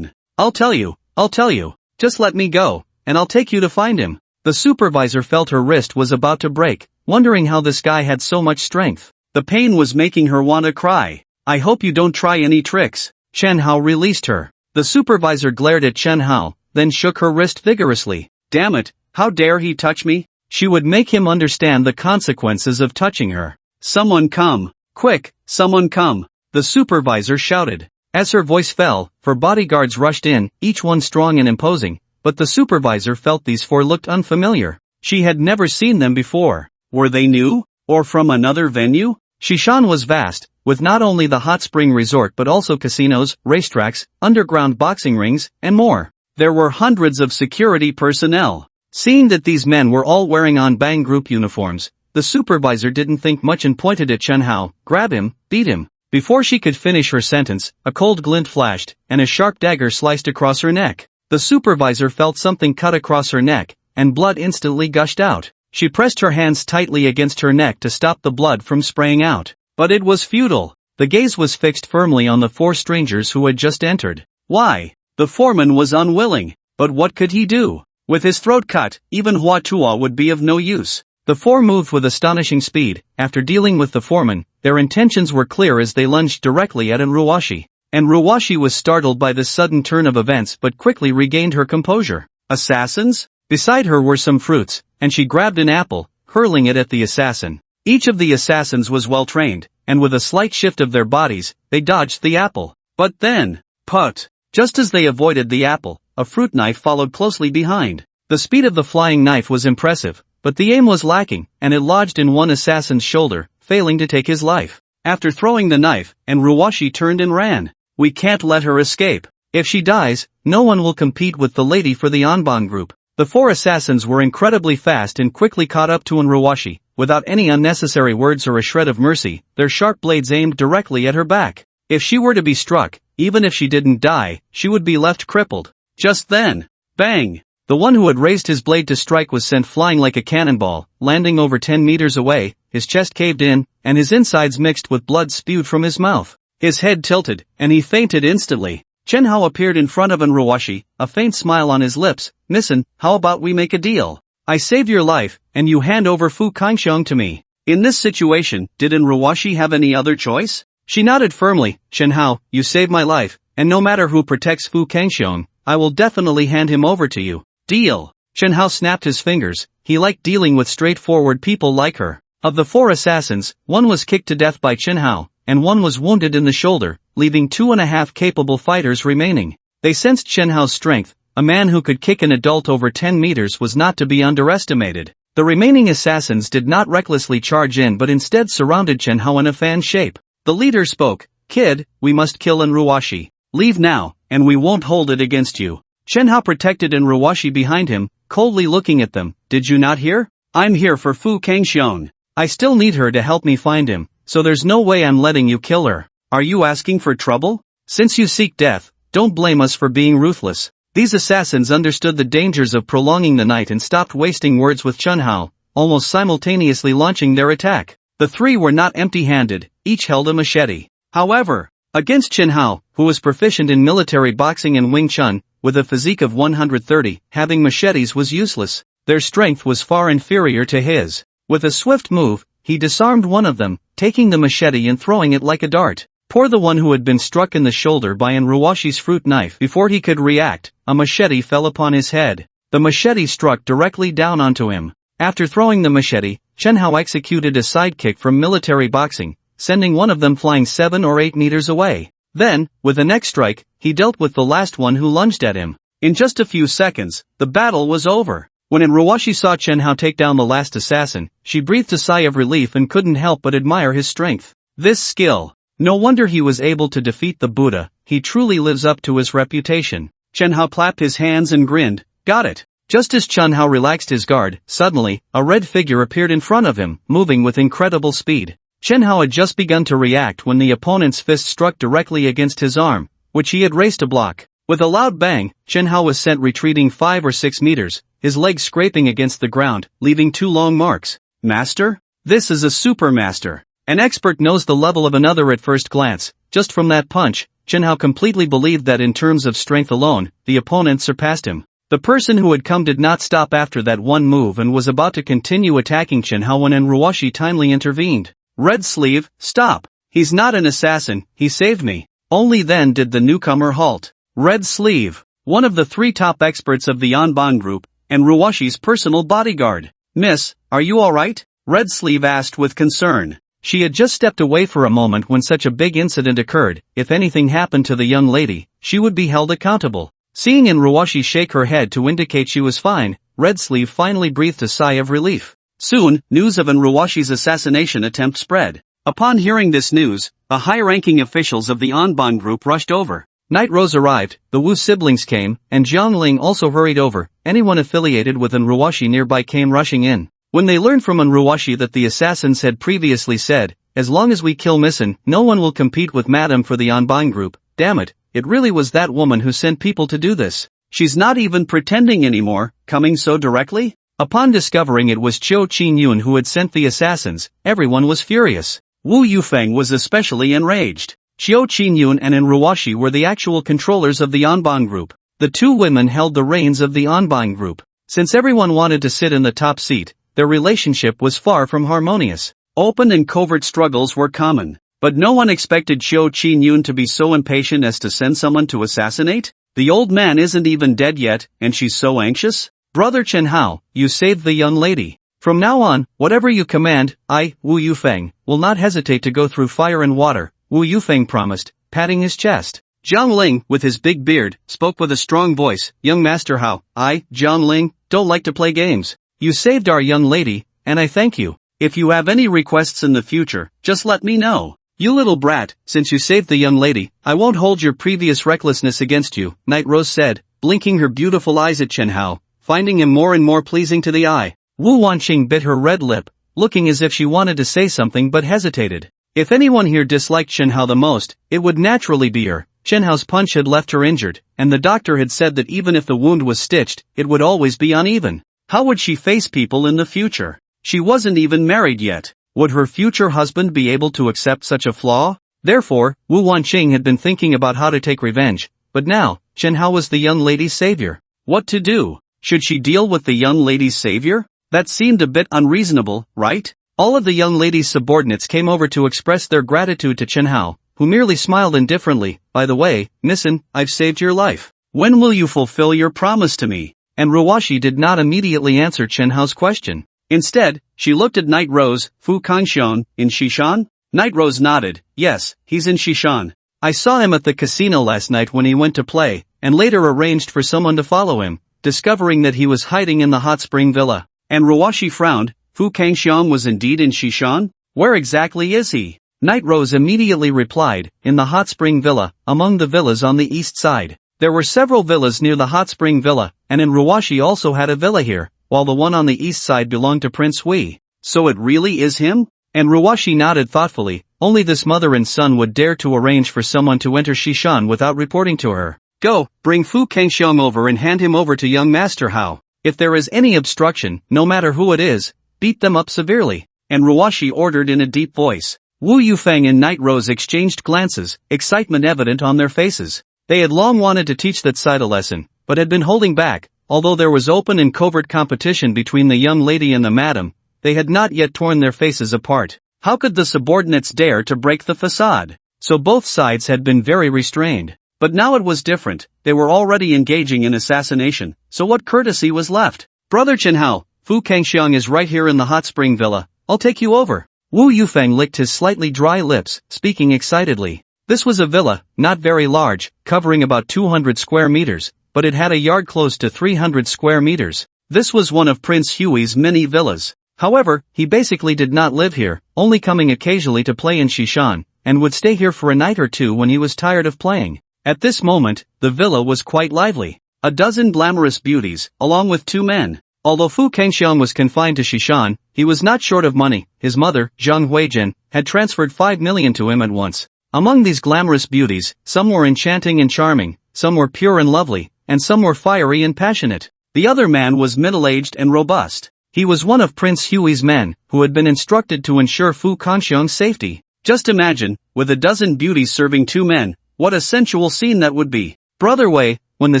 I'll tell you. Just let me go, and I'll take you to find him. The supervisor felt her wrist was about to break, wondering how this guy had so much strength. The pain was making her want to cry. I hope you don't try any tricks. Chen Hao released her. The supervisor glared at Chen Hao, then shook her wrist vigorously. Damn it, how dare he touch me? She would make him understand the consequences of touching her. Someone come. Quick, someone come. The supervisor shouted. As her voice fell, 4 bodyguards rushed in, each one strong and imposing, but the supervisor felt these 4 looked unfamiliar. She had never seen them before. Were they new? Or from another venue? Shishan was vast, with not only the hot spring resort but also casinos, racetracks, underground boxing rings, and more. There were hundreds of security personnel. Seeing that these men were all wearing Anbang group uniforms, the supervisor didn't think much and pointed at Chen Hao. Grab him, beat him. Before she could finish her sentence, a cold glint flashed, and a sharp dagger sliced across her neck. The supervisor felt something cut across her neck, and blood instantly gushed out. She pressed her hands tightly against her neck to stop the blood from spraying out. But it was futile. The gaze was fixed firmly on the 4 strangers who had just entered. Why? The foreman was unwilling. But what could he do? With his throat cut, even Hua Chua would be of no use. The 4 moved with astonishing speed. After dealing with the foreman, their intentions were clear as they lunged directly at Ruwashi. And Ruwashi was startled by this sudden turn of events but quickly regained her composure. Assassins? Beside her were some fruits, and she grabbed an apple, hurling it at the assassin. Each of the assassins was well trained, and with a slight shift of their bodies, they dodged the apple. But then, put! Just as they avoided the apple, a fruit knife followed closely behind. The speed of the flying knife was impressive, but the aim was lacking, and it lodged in one assassin's shoulder, failing to take his life. After throwing the knife, Ruwashi turned and ran. We can't let her escape. If she dies, no one will compete with the lady for the Anbang group. The 4 assassins were incredibly fast and quickly caught up to Ruwashi. Without any unnecessary words or a shred of mercy, their sharp blades aimed directly at her back. If she were to be struck, even if she didn't die, she would be left crippled. Just then, bang! The one who had raised his blade to strike was sent flying like a cannonball, landing over 10 meters away. His chest caved in, and his insides mixed with blood spewed from his mouth. His head tilted, and he fainted instantly. Chen Hao appeared in front of Ruwashi, a faint smile on his lips. Listen, how about we make a deal? I save your life, and you hand over Fu Kangxiong to me. In this situation, did Ruwashi have any other choice? She nodded firmly. Chen Hao, you saved my life, and no matter who protects Fu Kangxiong, I will definitely hand him over to you. Deal. Chen Hao snapped his fingers. He liked dealing with straightforward people like her. Of the 4 assassins, one was kicked to death by Chen Hao, and one was wounded in the shoulder, leaving 2.5 capable fighters remaining. They sensed Chen Hao's strength. A man who could kick an adult over 10 meters was not to be underestimated. The remaining assassins did not recklessly charge in but instead surrounded Chen Hao in a fan shape. The leader spoke. Kid, we must kill Ruwashi. Leave now, and we won't hold it against you. Chen Hao protected Ruwashi behind him, coldly looking at them. Did you not hear? I'm here for Fu Kangxiong. I still need her to help me find him, so there's no way I'm letting you kill her. Are you asking for trouble? Since you seek death, don't blame us for being ruthless. These assassins understood the dangers of prolonging the night and stopped wasting words with Chen Hao, almost simultaneously launching their attack. The 3 were not empty-handed, each held a machete. However, against Chen Hao, who was proficient in military boxing and Wing Chun, with a physique of 130, having machetes was useless. Their strength was far inferior to his. With a swift move, he disarmed one of them, taking the machete and throwing it like a dart. Poor the one who had been struck in the shoulder by Ruwashi's fruit knife. Before he could react, a machete fell upon his head. The machete struck directly down onto him. After throwing the machete, Chen Hao executed a sidekick from military boxing, sending one of them flying 7 or 8 meters away. Then, with a neck strike, he dealt with the last one who lunged at him. In just a few seconds, the battle was over. When Ruwashi saw Chen Hao take down the last assassin, she breathed a sigh of relief and couldn't help but admire his strength. This skill. No wonder he was able to defeat the Buddha, he truly lives up to his reputation. Chen Hao clapped his hands and grinned. Got it. Just as Chen Hao relaxed his guard, suddenly, a red figure appeared in front of him, moving with incredible speed. Chen Hao had just begun to react when the opponent's fist struck directly against his arm, which he had raced to block. With a loud bang, Chen Hao was sent retreating 5 or 6 meters, his legs scraping against the ground, leaving 2 long marks. Master? This is a super master. An expert knows the level of another at first glance. Just from that punch, Chen Hao completely believed that in terms of strength alone, the opponent surpassed him. The person who had come did not stop after that one move and was about to continue attacking Chen Hao when Ruwashi timely intervened. Red Sleeve, stop! He's not an assassin, he saved me. Only then did the newcomer halt. Red Sleeve, one of the 3 top experts of the Yanban group, and Ruwashi's personal bodyguard. Miss, are you alright? Red Sleeve asked with concern. She had just stepped away for a moment when such a big incident occurred. If anything happened to the young lady, she would be held accountable. Seeing Ruwashi shake her head to indicate she was fine, Red Sleeve finally breathed a sigh of relief. Soon, news of Ruwashi's assassination attempt spread. Upon hearing this news, the high-ranking officials of the Anban group rushed over. Night Rose arrived, the Wu siblings came, and Jiangling also hurried over. Anyone affiliated with Ruwashi nearby came rushing in. When they learned from Ruwashi that the assassins had previously said, as long as we kill Missin, no one will compete with Madame for the Anban group. Damn it, it really was that woman who sent people to do this. She's not even pretending anymore, coming so directly? Upon discovering it was Qiu Qingyun who had sent the assassins, everyone was furious. Wu Yufeng was especially enraged. Qiu Qingyun and Ruwashi were the actual controllers of the Anban group. The 2 women held the reins of the Anban group. Since everyone wanted to sit in the top seat, their relationship was far from harmonious. Open and covert struggles were common, but no one expected Qiu Qingyun to be so impatient as to send someone to assassinate. The old man isn't even dead yet, and she's so anxious? Brother Chen Hao, you saved the young lady. From now on, whatever you command, I, Wu Yufeng, will not hesitate to go through fire and water, Wu Yufeng promised, patting his chest. Jiang Ling, with his big beard, spoke with a strong voice. Young Master Hao, I, Jiang Ling, don't like to play games. You saved our young lady, and I thank you. If you have any requests in the future, just let me know. You little brat, since you saved the young lady, I won't hold your previous recklessness against you, Night Rose said, blinking her beautiful eyes at Chen Hao, finding him more and more pleasing to the eye. Wu Wanqing bit her red lip, looking as if she wanted to say something but hesitated. If anyone here disliked Chen Hao the most, it would naturally be her. Chen Hao's punch had left her injured, and the doctor had said that even if the wound was stitched, it would always be uneven. How would she face people in the future? She wasn't even married yet. Would her future husband be able to accept such a flaw? Therefore, Wu Wanqing had been thinking about how to take revenge, but now, Chen Hao was the young lady's savior. What to do? Should she deal with the young lady's savior? That seemed a bit unreasonable, right? All of the young lady's subordinates came over to express their gratitude to Chen Hao, who merely smiled indifferently. By the way, Nissan, I've saved your life. When will you fulfill your promise to me? And Ruwashi did not immediately answer Chen Hao's question. Instead, she looked at Night Rose. Fu Kangxiong, in Shishan? Night Rose nodded. Yes, he's in Shishan. I saw him at the casino last night when he went to play, and later arranged for someone to follow him, discovering that he was hiding in the hot spring villa. And Ruwashi frowned. Fu Kangxiong was indeed in Shishan? Where exactly is he? Night Rose immediately replied, in the hot spring villa, among the villas on the east side. There were several villas near the hot spring villa, and Ruwashi also had a villa here, while the one on the east side belonged to Prince Hui. So it really is him? And Ruwashi nodded thoughtfully. Only this mother and son would dare to arrange for someone to enter Shishan without reporting to her. Go, bring Fu Kangxiong over and hand him over to young Master Hao. If there is any obstruction, no matter who it is, beat them up severely. And Ruwashi ordered in a deep voice. Wu Yufeng and Night Rose exchanged glances, excitement evident on their faces. They had long wanted to teach that side a lesson, but had been holding back. Although there was open and covert competition between the young lady and the madam, they had not yet torn their faces apart. How could the subordinates dare to break the facade? So both sides had been very restrained. But now it was different. They were already engaging in assassination, so what courtesy was left? Brother Chen Hao, Fu Kangxiong is right here in the hot spring villa. I'll take you over. Wu Yufeng licked his slightly dry lips, speaking excitedly. This was a villa, not very large, covering about 200 square meters, but it had a yard close to 300 square meters. This was one of Prince Hui's many villas. However, he basically did not live here, only coming occasionally to play in Shishan, and would stay here for a night or two when he was tired of playing. At this moment, the villa was quite lively. A dozen glamorous beauties, along with 2 men. Although Fu Kangxiong was confined to Shishan, he was not short of money. His mother, Zhang Huijin, had transferred 5 million to him at once. Among these glamorous beauties, some were enchanting and charming, some were pure and lovely, and some were fiery and passionate. The other man was middle-aged and robust. He was one of Prince Hui's men, who had been instructed to ensure Fu Kangxiong's safety. Just imagine, with a dozen beauties serving 2 men, what a sensual scene that would be. Brother Wei, when the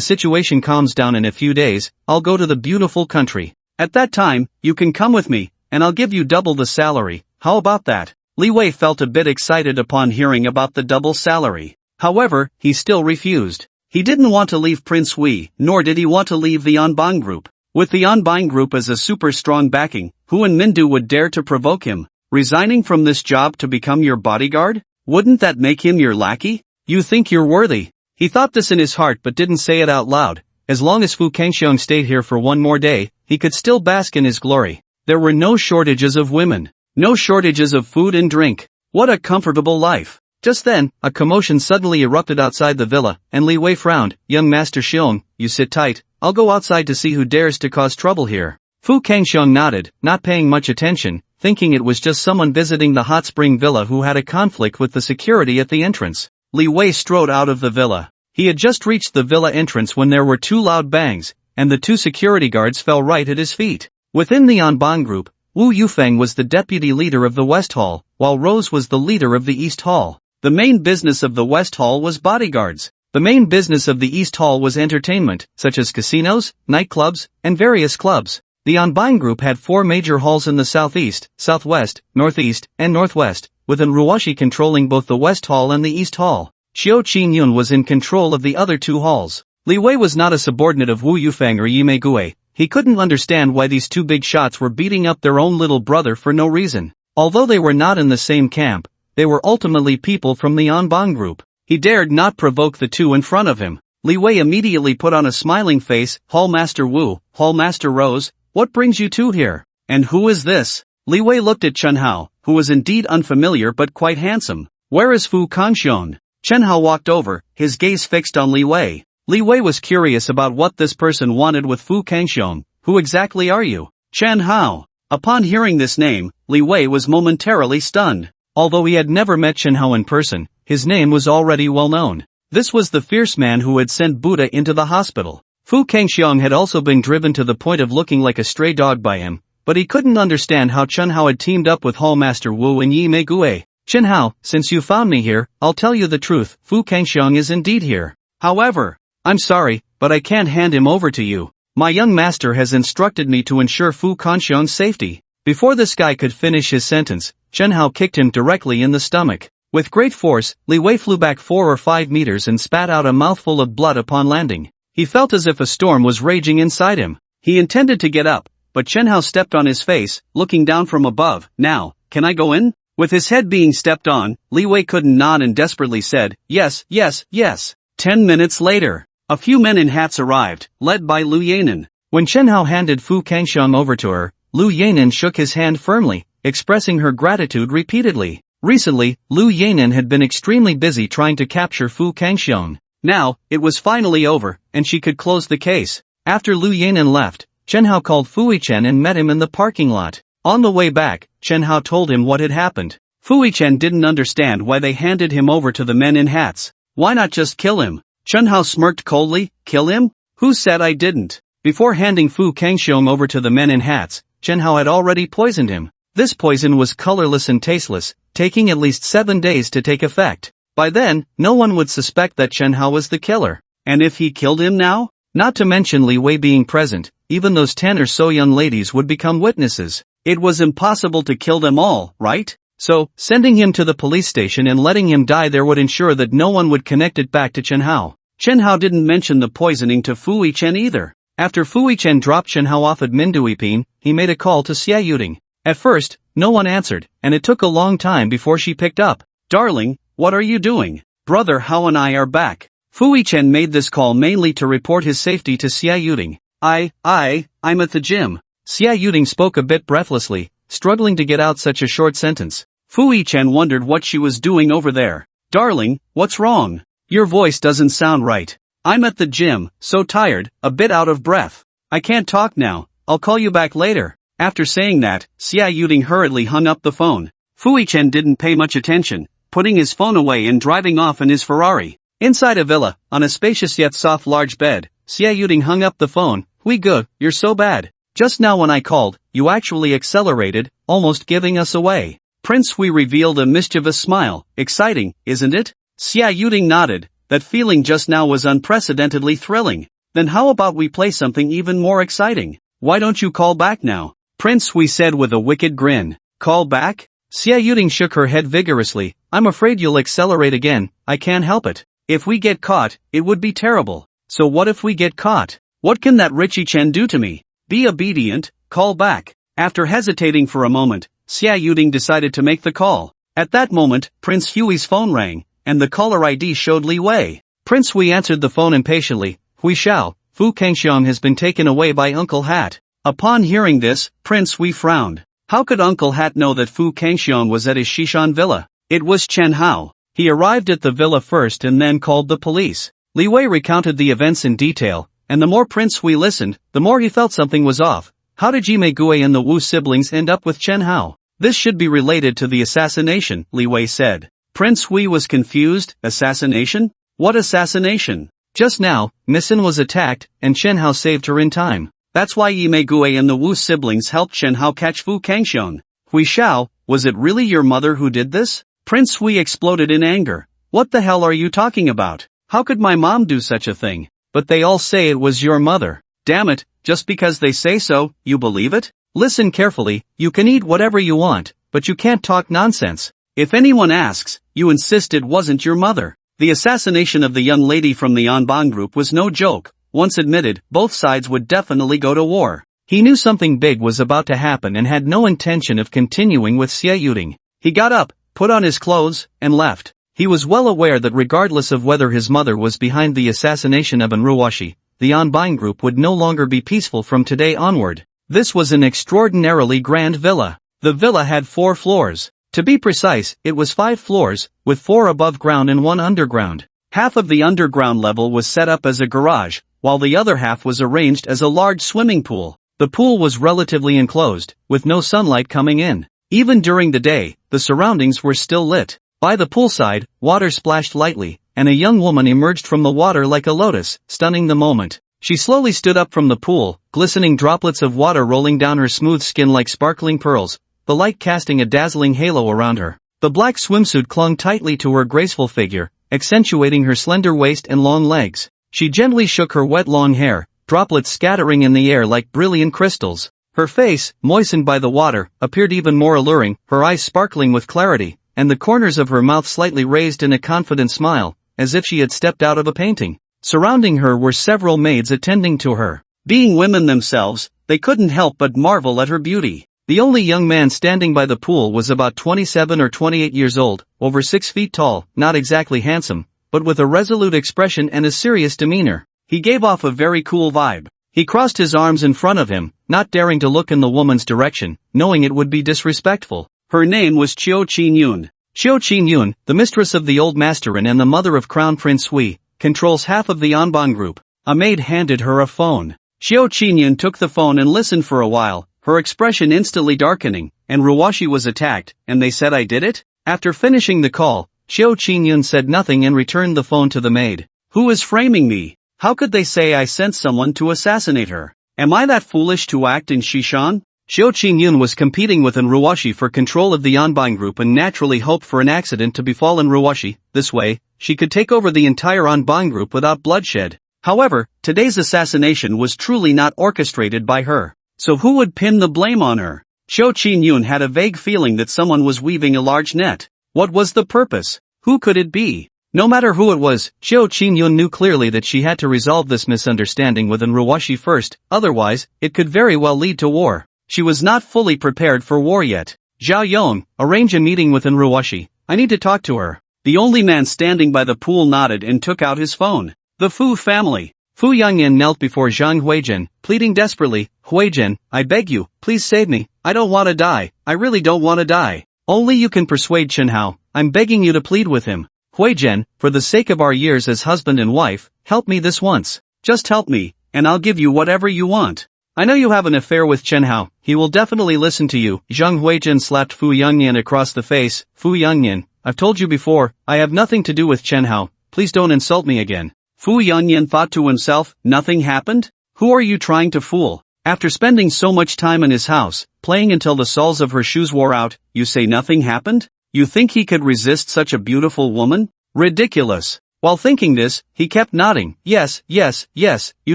situation calms down in a few days, I'll go to the beautiful country. At that time, you can come with me, and I'll give you double the salary. How about that? Li Wei felt a bit excited upon hearing about the double salary. However, he still refused. He didn't want to leave Prince Hui, nor did he want to leave the Anbang group. With the Anbang group as a super strong backing, who and Mindu would dare to provoke him? Resigning from this job to become your bodyguard? Wouldn't that make him your lackey? You think you're worthy? He thought this in his heart but didn't say it out loud. As long as Fu Kangxiong stayed here for one more day, he could still bask in his glory. There were no shortages of women. No shortages of food and drink. What a comfortable life. Just then, a commotion suddenly erupted outside the villa, and Li Wei frowned. Young Master Xiong, you sit tight, I'll go outside to see who dares to cause trouble here. Fu Kangxiong nodded, not paying much attention, thinking it was just someone visiting the hot spring villa who had a conflict with the security at the entrance. Li Wei strode out of the villa. He had just reached the villa entrance when there were 2 loud bangs, and the 2 security guards fell right at his feet. Within the Anbang group, Wu Yufeng was the deputy leader of the West Hall, while Rose was the leader of the East Hall. The main business of the West Hall was bodyguards. The main business of the East Hall was entertainment, such as casinos, nightclubs, and various clubs. The Anbang group had 4 major halls in the southeast, southwest, northeast, and northwest, with Ruwashi controlling both the West Hall and the East Hall. Xiao Qingyun was in control of the other 2 halls. Li Wei was not a subordinate of Wu Yufeng or Yimei Gue. He couldn't understand why these 2 big shots were beating up their own little brother for no reason. Although they were not in the same camp, they were ultimately people from the Anbang group. He dared not provoke the 2 in front of him. Li Wei immediately put on a smiling face. Hall Master Wu, Hall Master Rose, what brings you 2 here? And who is this? Li Wei looked at Chen Hao, who was indeed unfamiliar but quite handsome. Where is Fu Kangxiong? Chen Hao walked over, his gaze fixed on Li Wei. Li Wei was curious about what this person wanted with Fu Kangxiong. Who exactly are you? Chen Hao. Upon hearing this name, Li Wei was momentarily stunned. Although he had never met Chen Hao in person, his name was already well known. This was the fierce man who had sent Buddha into the hospital. Fu Kangxiong had also been driven to the point of looking like a stray dog by him, but he couldn't understand how Chen Hao had teamed up with Hall Master Wu and Yi Mei Gue. Chen Hao, since you found me here, I'll tell you the truth. Fu Kangxiong is indeed here. However, I'm sorry, but I can't hand him over to you. My young master has instructed me to ensure Fu Kanxiong's safety. Before this guy could finish his sentence, Chen Hao kicked him directly in the stomach. With great force, Li Wei flew back 4 or 5 meters and spat out a mouthful of blood upon landing. He felt as if a storm was raging inside him. He intended to get up, but Chen Hao stepped on his face, looking down from above. Now, can I go in? With his head being stepped on, Li Wei couldn't nod and desperately said, yes, yes, yes. 10 minutes later, a few men in hats arrived, led by Lu Yanan. When Chen Hao handed Fu Kanxiong over to her, Lu Yanan shook his hand firmly, expressing her gratitude repeatedly. Recently, Lu Yanan had been extremely busy trying to capture Fu Kanxiong. Now, it was finally over, and she could close the case. After Lu Yanan left, Chen Hao called Fu Yichen and met him in the parking lot. On the way back, Chen Hao told him what had happened. Fu Yichen didn't understand why they handed him over to the men in hats. Why not just kill him? Chen Hao smirked coldly. Kill him? Who said I didn't? Before handing Fu Kanxiong over to the men in hats, Chen Hao had already poisoned him. This poison was colorless and tasteless, taking at least 7 days to take effect. By then, no one would suspect that Chen Hao was the killer. And if he killed him now? Not to mention Li Wei being present, even those 10 or so young ladies would become witnesses. It was impossible to kill them all, right? So, sending him to the police station and letting him die there would ensure that no one would connect it back to Chen Hao. Chen Hao didn't mention the poisoning to Fu Yichen either. After Fu Yichen dropped Chen Hao off at Minduipin, he made a call to Xia Yuding. At first, no one answered, and it took a long time before she picked up. Darling, what are you doing? Brother Hao and I are back. Fu Yichen made this call mainly to report his safety to Xia Yuding. I'm at the gym. Xia Yuding spoke a bit breathlessly, struggling to get out such a short sentence. Fu Yichen wondered what she was doing over there. Darling, what's wrong? Your voice doesn't sound right. I'm at the gym, so tired, a bit out of breath. I can't talk now, I'll call you back later. After saying that, Xia Yuding hurriedly hung up the phone. Fu Yichen didn't pay much attention, putting his phone away and driving off in his Ferrari. Inside a villa, on a spacious yet soft large bed, Xia Yuding hung up the phone. Hui Ge, you're so bad. Just now when I called, you actually accelerated, almost giving us away. Prince Hui revealed a mischievous smile. Exciting, isn't it? Xia Yuding nodded. That feeling just now was unprecedentedly thrilling. Then how about we play something even more exciting? Why don't you call back now? Prince Hui said with a wicked grin. Call back? Xia Yuding shook her head vigorously. I'm afraid you'll accelerate again, I can't help it. If we get caught, it would be terrible. So what if we get caught? What can that Richie Chen do to me? Be obedient, call back. After hesitating for a moment, Xia Yuding decided to make the call. At that moment, Prince Hui's phone rang, and the caller ID showed Li Wei. Prince Hui answered the phone impatiently. Hui Xiao, Fu Kanxiong has been taken away by Uncle Hat. Upon hearing this, Prince Hui frowned. How could Uncle Hat know that Fu Kanxiong was at his Shishan villa? It was Chen Hao. He arrived at the villa first and then called the police. Li Wei recounted the events in detail, and the more Prince Hui listened, the more he felt something was off. How did Jime Gui and the Wu siblings end up with Chen Hao? This should be related to the assassination, Li Wei said. Prince Hui was confused. Assassination? What assassination? Just now, Missin was attacked, and Chen Hao saved her in time. That's why Jime Gui and the Wu siblings helped Chen Hao catch Fu Kanxiong. Hui Xiao, was it really your mother who did this? Prince Hui exploded in anger. What the hell are you talking about? How could my mom do such a thing? But they all say it was your mother. Damn it, just because they say so, you believe it? Listen carefully, you can eat whatever you want, but you can't talk nonsense. If anyone asks, you insist it wasn't your mother. The assassination of the young lady from the Anbang group was no joke. Once admitted, both sides would definitely go to war. He knew something big was about to happen and had no intention of continuing with Xia Yuding. He got up, put on his clothes, and left. He was well aware that regardless of whether his mother was behind the assassination of Anruwashi, the Anbang group would no longer be peaceful from today onward. This was an extraordinarily grand villa. The villa had 4 floors. To be precise, it was 5 floors, with 4 above ground and 1 underground. Half of the underground level was set up as a garage, while the other half was arranged as a large swimming pool. The pool was relatively enclosed, with no sunlight coming in. Even during the day, the surroundings were still lit. By the poolside, water splashed lightly, and a young woman emerged from the water like a lotus, stunning the moment. She slowly stood up from the pool, glistening droplets of water rolling down her smooth skin like sparkling pearls, the light casting a dazzling halo around her. The black swimsuit clung tightly to her graceful figure, accentuating her slender waist and long legs. She gently shook her wet long hair, droplets scattering in the air like brilliant crystals. Her face, moistened by the water, appeared even more alluring, her eyes sparkling with clarity, and the corners of her mouth slightly raised in a confident smile, as if she had stepped out of a painting. Surrounding her were several maids attending to her. Being women themselves, they couldn't help but marvel at her beauty. The only young man standing by the pool was about 27 or 28 years old, over 6 feet tall, not exactly handsome, but with a resolute expression and a serious demeanor. He gave off a very cool vibe. He crossed his arms in front of him, not daring to look in the woman's direction, knowing it would be disrespectful. Her name was Chiu Qin-yun. Chiu Qin-yun, the mistress of the old masterin and the mother of Crown Prince Hui, controls half of the Anban group. A maid handed her a phone. Chiu Qin-yun took the phone and listened for a while, her expression instantly darkening, and Ruwashi was attacked, and they said I did it? After finishing the call, Chiu Qin-yun said nothing and returned the phone to the maid. Who is framing me? How could they say I sent someone to assassinate her? Am I that foolish to act in Shishan? Chiu Qin-yun was competing with an Ruwashi for control of the Anban group and naturally hoped for an accident to befall an Ruwashi. This way, she could take over the entire Anban group without bloodshed. However, today's assassination was truly not orchestrated by her. So who would pin the blame on her? Chiu Qin-yun had a vague feeling that someone was weaving a large net. What was the purpose? Who could it be? No matter who it was, Chiu Qin-yun knew clearly that she had to resolve this misunderstanding with an Ruwashi first, otherwise, it could very well lead to war. She was not fully prepared for war yet. Zhao Yong, arrange a meeting with an Ruwashi. I need to talk to her. The only man standing by the pool nodded and took out his phone. The Fu family. Fu Yangyan knelt before Zhang Huizhen, pleading desperately, Huizhen, I beg you, please save me, I don't want to die, I really don't want to die. Only you can persuade Chen Hao, I'm begging you to plead with him. Huizhen, for the sake of our years as husband and wife, help me this once. Just help me, and I'll give you whatever you want. I know you have an affair with Chen Hao, he will definitely listen to you. Zhang Huizhen slapped Fu Yangyan across the face. Fu Yangyan, I've told you before, I have nothing to do with Chen Hao, please don't insult me again. Fu Yangyan thought to himself, nothing happened? Who are you trying to fool? After spending so much time in his house, playing until the soles of her shoes wore out, you say nothing happened? You think he could resist such a beautiful woman? Ridiculous. While thinking this, he kept nodding. Yes, you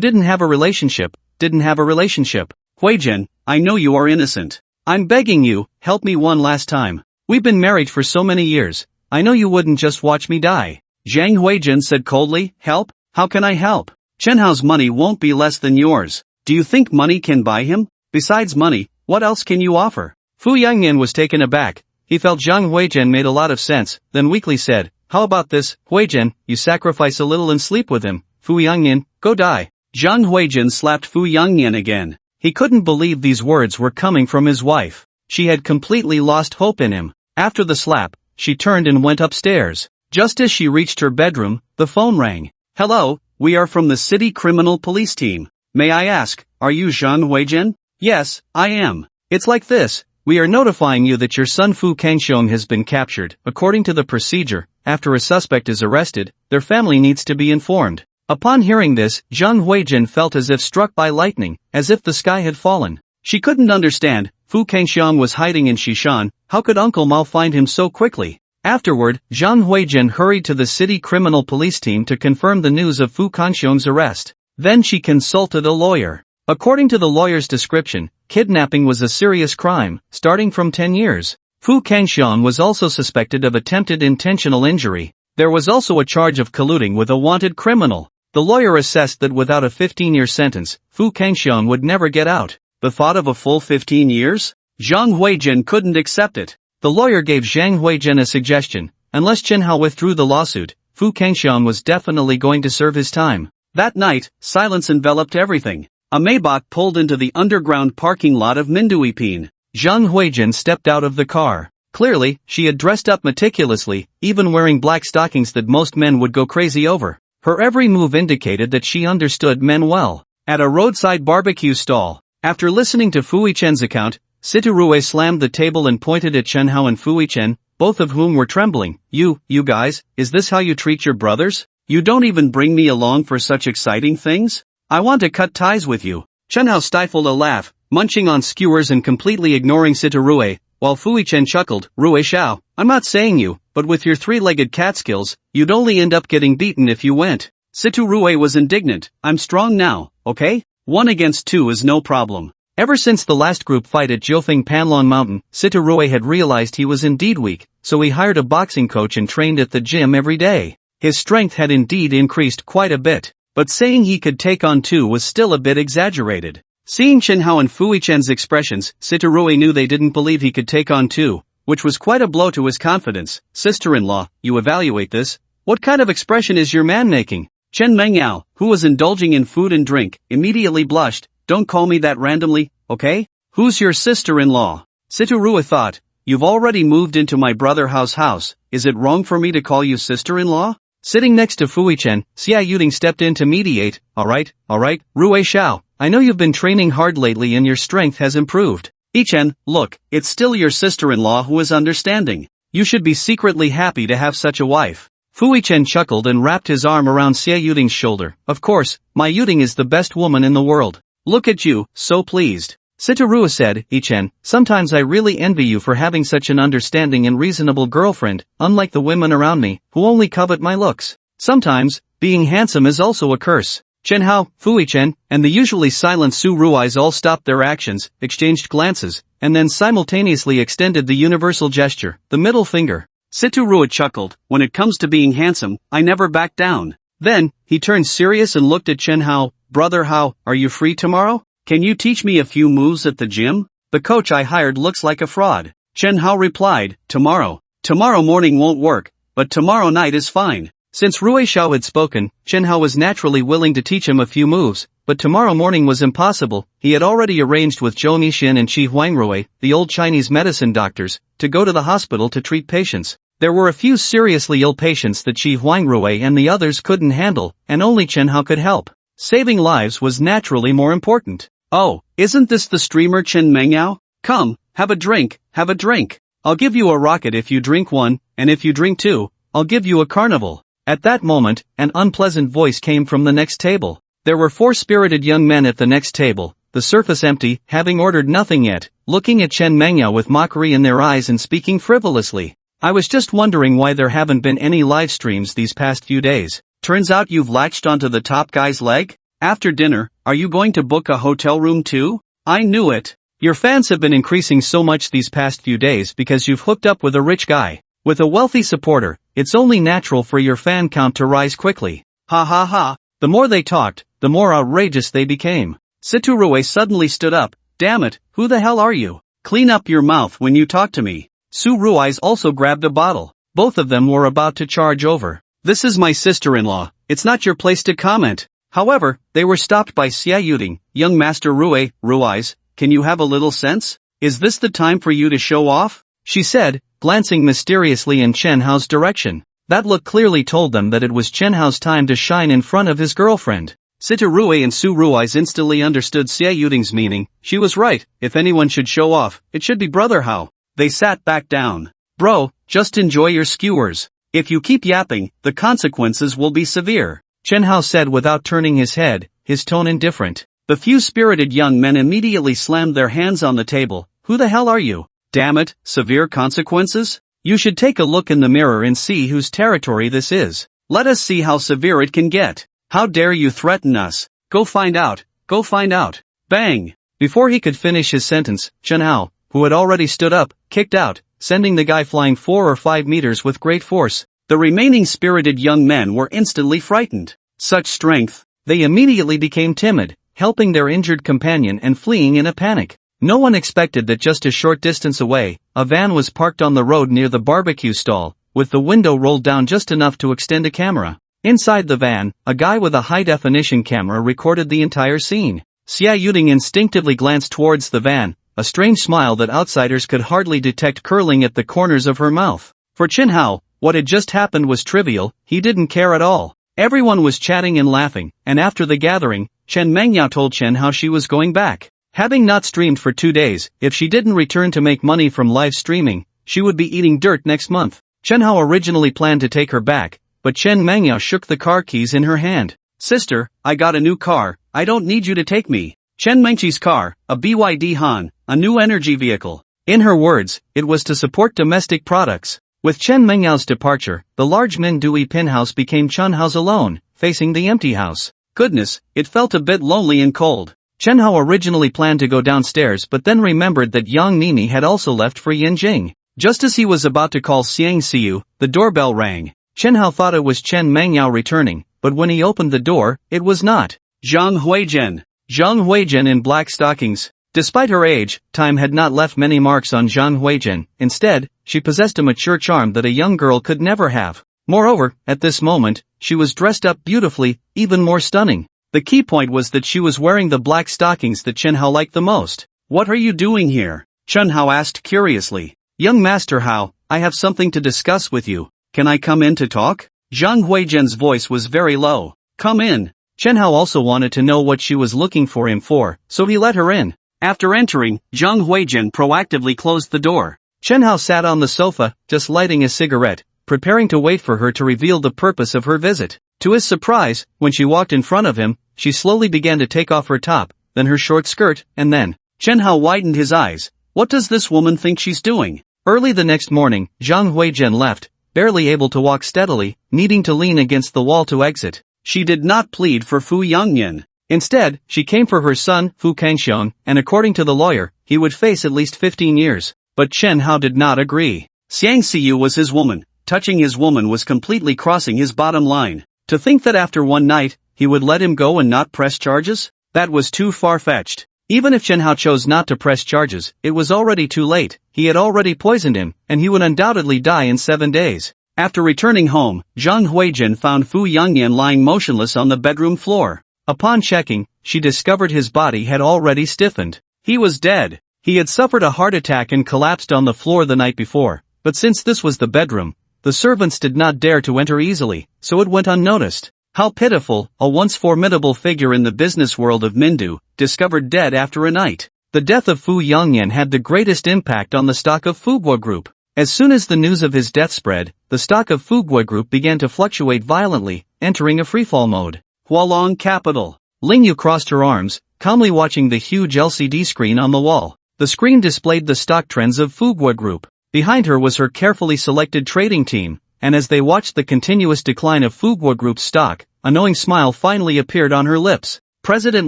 didn't have a relationship. Huizhen, I know you are innocent. I'm begging you, help me one last time. We've been married for so many years. I know you wouldn't just watch me die. Zhang Huizhen said coldly, help? How can I help? Chen Hao's money won't be less than yours. Do you think money can buy him? Besides money, what else can you offer? Fu Yangyan was taken aback. He felt Zhang Huizhen made a lot of sense, then weakly said, how about this, Huizhen, you sacrifice a little and sleep with him. Fu Yangyan, go die. Zhang Huizhen slapped Fu Yangyan again. He couldn't believe these words were coming from his wife. She had completely lost hope in him. After the slap, she turned and went upstairs. Just as she reached her bedroom, the phone rang. Hello, we are from the City Criminal Police Team. May I ask, are you Zhang Huizhen? Yes, I am. It's like this, we are notifying you that your son Fu Kangxiong has been captured. According to the procedure, after a suspect is arrested, their family needs to be informed. Upon hearing this, Zhang Huizhen felt as if struck by lightning, as if the sky had fallen. She couldn't understand, Fu Kangxiong was hiding in Shishan, how could Uncle Mao find him so quickly? Afterward, Zhang Huizhen hurried to the City Criminal Police Team to confirm the news of Fu Kangxiong's arrest. Then she consulted a lawyer. According to the lawyer's description, kidnapping was a serious crime, starting from 10 years. Fu Kangxiong was also suspected of attempted intentional injury. There was also a charge of colluding with a wanted criminal. The lawyer assessed that without a 15-year sentence, Fu Kangxiong would never get out. The thought of a full 15 years? Zhang Huizhen couldn't accept it. The lawyer gave Zhang Huizhen a suggestion. Unless Chen Hao withdrew the lawsuit, Fu Kangxiong was definitely going to serve his time. That night, silence enveloped everything. A Maybach pulled into the underground parking lot of Minduipin. Zhang Huizhen stepped out of the car. Clearly, she had dressed up meticulously, even wearing black stockings that most men would go crazy over. Her every move indicated that she understood men well. At a roadside barbecue stall, after listening to Fu Yichen's account, Siturue slammed the table and pointed at Chen Hao and Fu Yichen, both of whom were trembling. You guys, is this how you treat your brothers? You don't even bring me along for such exciting things? I want to cut ties with you. Chen Hao stifled a laugh, munching on skewers and completely ignoring Siturue, while Fu Yichen chuckled. Rue Xiao, I'm not saying you, but with your three-legged cat skills, you'd only end up getting beaten if you went. Situ-Rui was indignant. I'm strong now, okay? 1 against 2 is no problem. Ever since the last group fight at Jiufeng Panlong Mountain, Situ-Rui had realized he was indeed weak, so he hired a boxing coach and trained at the gym every day. His strength had indeed increased quite a bit, but saying he could take on 2 was still a bit exaggerated. Seeing Chen Hao and Fui Chen's expressions, Situ-Rui knew they didn't believe he could take on 2, which was quite a blow to his confidence. Sister-in-law, you evaluate this. What kind of expression is your man making? Chen Mengyao, who was indulging in food and drink, immediately blushed. Don't call me that randomly, okay? Who's your sister-in-law? Situ-Rui thought, you've already moved into my brother Hao's house, is it wrong for me to call you sister-in-law? Sitting next to Fui Chen, Xia Yuding stepped in to mediate. Alright, Rui Xiao, I know you've been training hard lately and your strength has improved. Chen, look, it's still your sister-in-law who is understanding. You should be secretly happy to have such a wife. Fui Chen chuckled and wrapped his arm around Xia Yuding's shoulder. Of course, my Yuding is the best woman in the world. Look at you, so pleased. Situ-Rui said, Chen, sometimes I really envy you for having such an understanding and reasonable girlfriend, unlike the women around me, who only covet my looks. Sometimes, being handsome is also a curse. Chen Hao, Fui Chen, and the usually silent Su Rui's all stopped their actions, exchanged glances, and then simultaneously extended the universal gesture, the middle finger. Situ-Rui chuckled, when it comes to being handsome, I never back down. Then, he turned serious and looked at Chen Hao. Brother Hao, are you free tomorrow? Can you teach me a few moves at the gym? The coach I hired looks like a fraud. Chen Hao replied, tomorrow. Tomorrow morning won't work, but tomorrow night is fine. Since Rui Xiao had spoken, Chen Hao was naturally willing to teach him a few moves, but tomorrow morning was impossible. He had already arranged with Zhou Mixin and Qi Huangrui, the old Chinese medicine doctors, to go to the hospital to treat patients. There were a few seriously ill patients that Qi Huangrui and the others couldn't handle, and only Chen Hao could help. Saving lives was naturally more important. Oh, isn't this the streamer Chen Mengyao? Come, have a drink, have a drink. I'll give you a rocket if you drink one, and if you drink 2, I'll give you a carnival. At that moment, an unpleasant voice came from the next table. There were 4 spirited young men at the next table, the surface empty, having ordered nothing yet, looking at Chen Mengyao with mockery in their eyes and speaking frivolously. I was just wondering why there haven't been any live streams these past few days. Turns out you've latched onto the top guy's leg? After dinner, are you going to book a hotel room too? I knew it. Your fans have been increasing so much these past few days because you've hooked up with a rich guy. With a wealthy supporter, it's only natural for your fan count to rise quickly. Ha ha ha. The more they talked, the more outrageous they became. Situ-Rui suddenly stood up. Damn it, who the hell are you? Clean up your mouth when you talk to me. Su Rui's also grabbed a bottle. Both of them were about to charge over. This is my sister-in-law, it's not your place to comment. However, they were stopped by Xia Yuding. Young Master Rui's, can you have a little sense? Is this the time for you to show off? She said, glancing mysteriously in Chen Hao's direction. That look clearly told them that it was Chen Hao's time to shine in front of his girlfriend. Situ-Rui and Su Rui's instantly understood Xia Yuding's meaning. She was right, if anyone should show off, it should be Brother Hao. They sat back down. Bro, just enjoy your skewers. If you keep yapping, the consequences will be severe. Chen Hao said without turning his head, his tone indifferent. The few spirited young men immediately slammed their hands on the table. Who the hell are you? Damn it, severe consequences? You should take a look in the mirror and see whose territory this is. Let us see how severe it can get. How dare you threaten us? Go find out, go find out. Bang! Before he could finish his sentence, Chen Hao, who had already stood up, kicked out, sending the guy flying 4 or 5 meters with great force. The remaining spirited young men were instantly frightened. Such strength! They immediately became timid, helping their injured companion and fleeing in a panic. No one expected that just a short distance away, a van was parked on the road near the barbecue stall, with the window rolled down just enough to extend a camera. Inside the van, a guy with a high-definition camera recorded the entire scene. Xia Yuding instinctively glanced towards the van, a strange smile that outsiders could hardly detect curling at the corners of her mouth. For Chen Hao, what had just happened was trivial, he didn't care at all. Everyone was chatting and laughing, and after the gathering, Chen Mengyao told Chen Hao she was going back. Having not streamed for 2 days, if she didn't return to make money from live streaming, she would be eating dirt next month. Chen Hao originally planned to take her back, but Chen Mengyao shook the car keys in her hand. Sister, I got a new car, I don't need you to take me. Chen Mengqi's car, a BYD Han, a new energy vehicle. In her words, it was to support domestic products. With Chen Mengyao's departure, the large Mindui Pin house became Chen Hao's alone, facing the empty house. Goodness, it felt a bit lonely and cold. Chen Hao originally planned to go downstairs but then remembered that Yang Mimi had also left for Yinjing. Just as he was about to call Xiang Xiu, the doorbell rang. Chen Hao thought it was Chen Mangyao returning, but when he opened the door, it was not. Zhang Huizhen. Zhang Huizhen in black stockings. Despite her age, time had not left many marks on Zhang Huizhen. Instead, she possessed a mature charm that a young girl could never have. Moreover, at this moment, she was dressed up beautifully, even more stunning. The key point was that she was wearing the black stockings that Chen Hao liked the most. "What are you doing here?" Chen Hao asked curiously. "Young Master Hao, I have something to discuss with you. Can I come in to talk?" Zhang Huizhen's voice was very low. "Come in." Chen Hao also wanted to know what she was looking for him for, so he let her in. After entering, Zhang Huizhen proactively closed the door. Chen Hao sat on the sofa, just lighting a cigarette, preparing to wait for her to reveal the purpose of her visit. To his surprise, when she walked in front of him, she slowly began to take off her top, then her short skirt, and then, Chen Hao widened his eyes. What does this woman think she's doing? Early the next morning, Zhang Huizhen left, barely able to walk steadily, needing to lean against the wall to exit. She did not plead for Fu Yangyan. Instead, she came for her son, Fu Kangxiong, and according to the lawyer, he would face at least 15 years. But Chen Hao did not agree. Xiang Xiu was his woman. Touching his woman was completely crossing his bottom line. To think that after one night, he would let him go and not press charges? That was too far-fetched. Even if Chen Hao chose not to press charges, it was already too late. He had already poisoned him, and he would undoubtedly die in 7 days. After returning home, Zhang Huizhen found Fu Yangyan lying motionless on the bedroom floor. Upon checking, she discovered his body had already stiffened. He was dead. He had suffered a heart attack and collapsed on the floor the night before, but since this was the bedroom, the servants did not dare to enter easily, so it went unnoticed. How pitiful, a once formidable figure in the business world of Mindu, discovered dead after a night. The death of Fu Yangyan had the greatest impact on the stock of Fuguo Group. As soon as the news of his death spread, the stock of Fuguo Group began to fluctuate violently, entering a freefall mode. Hualong Capital. Lingyu crossed her arms, calmly watching the huge LCD screen on the wall. The screen displayed the stock trends of Fuguo Group. Behind her was her carefully selected trading team, and as they watched the continuous decline of Fuguo Group's stock, a knowing smile finally appeared on her lips. "President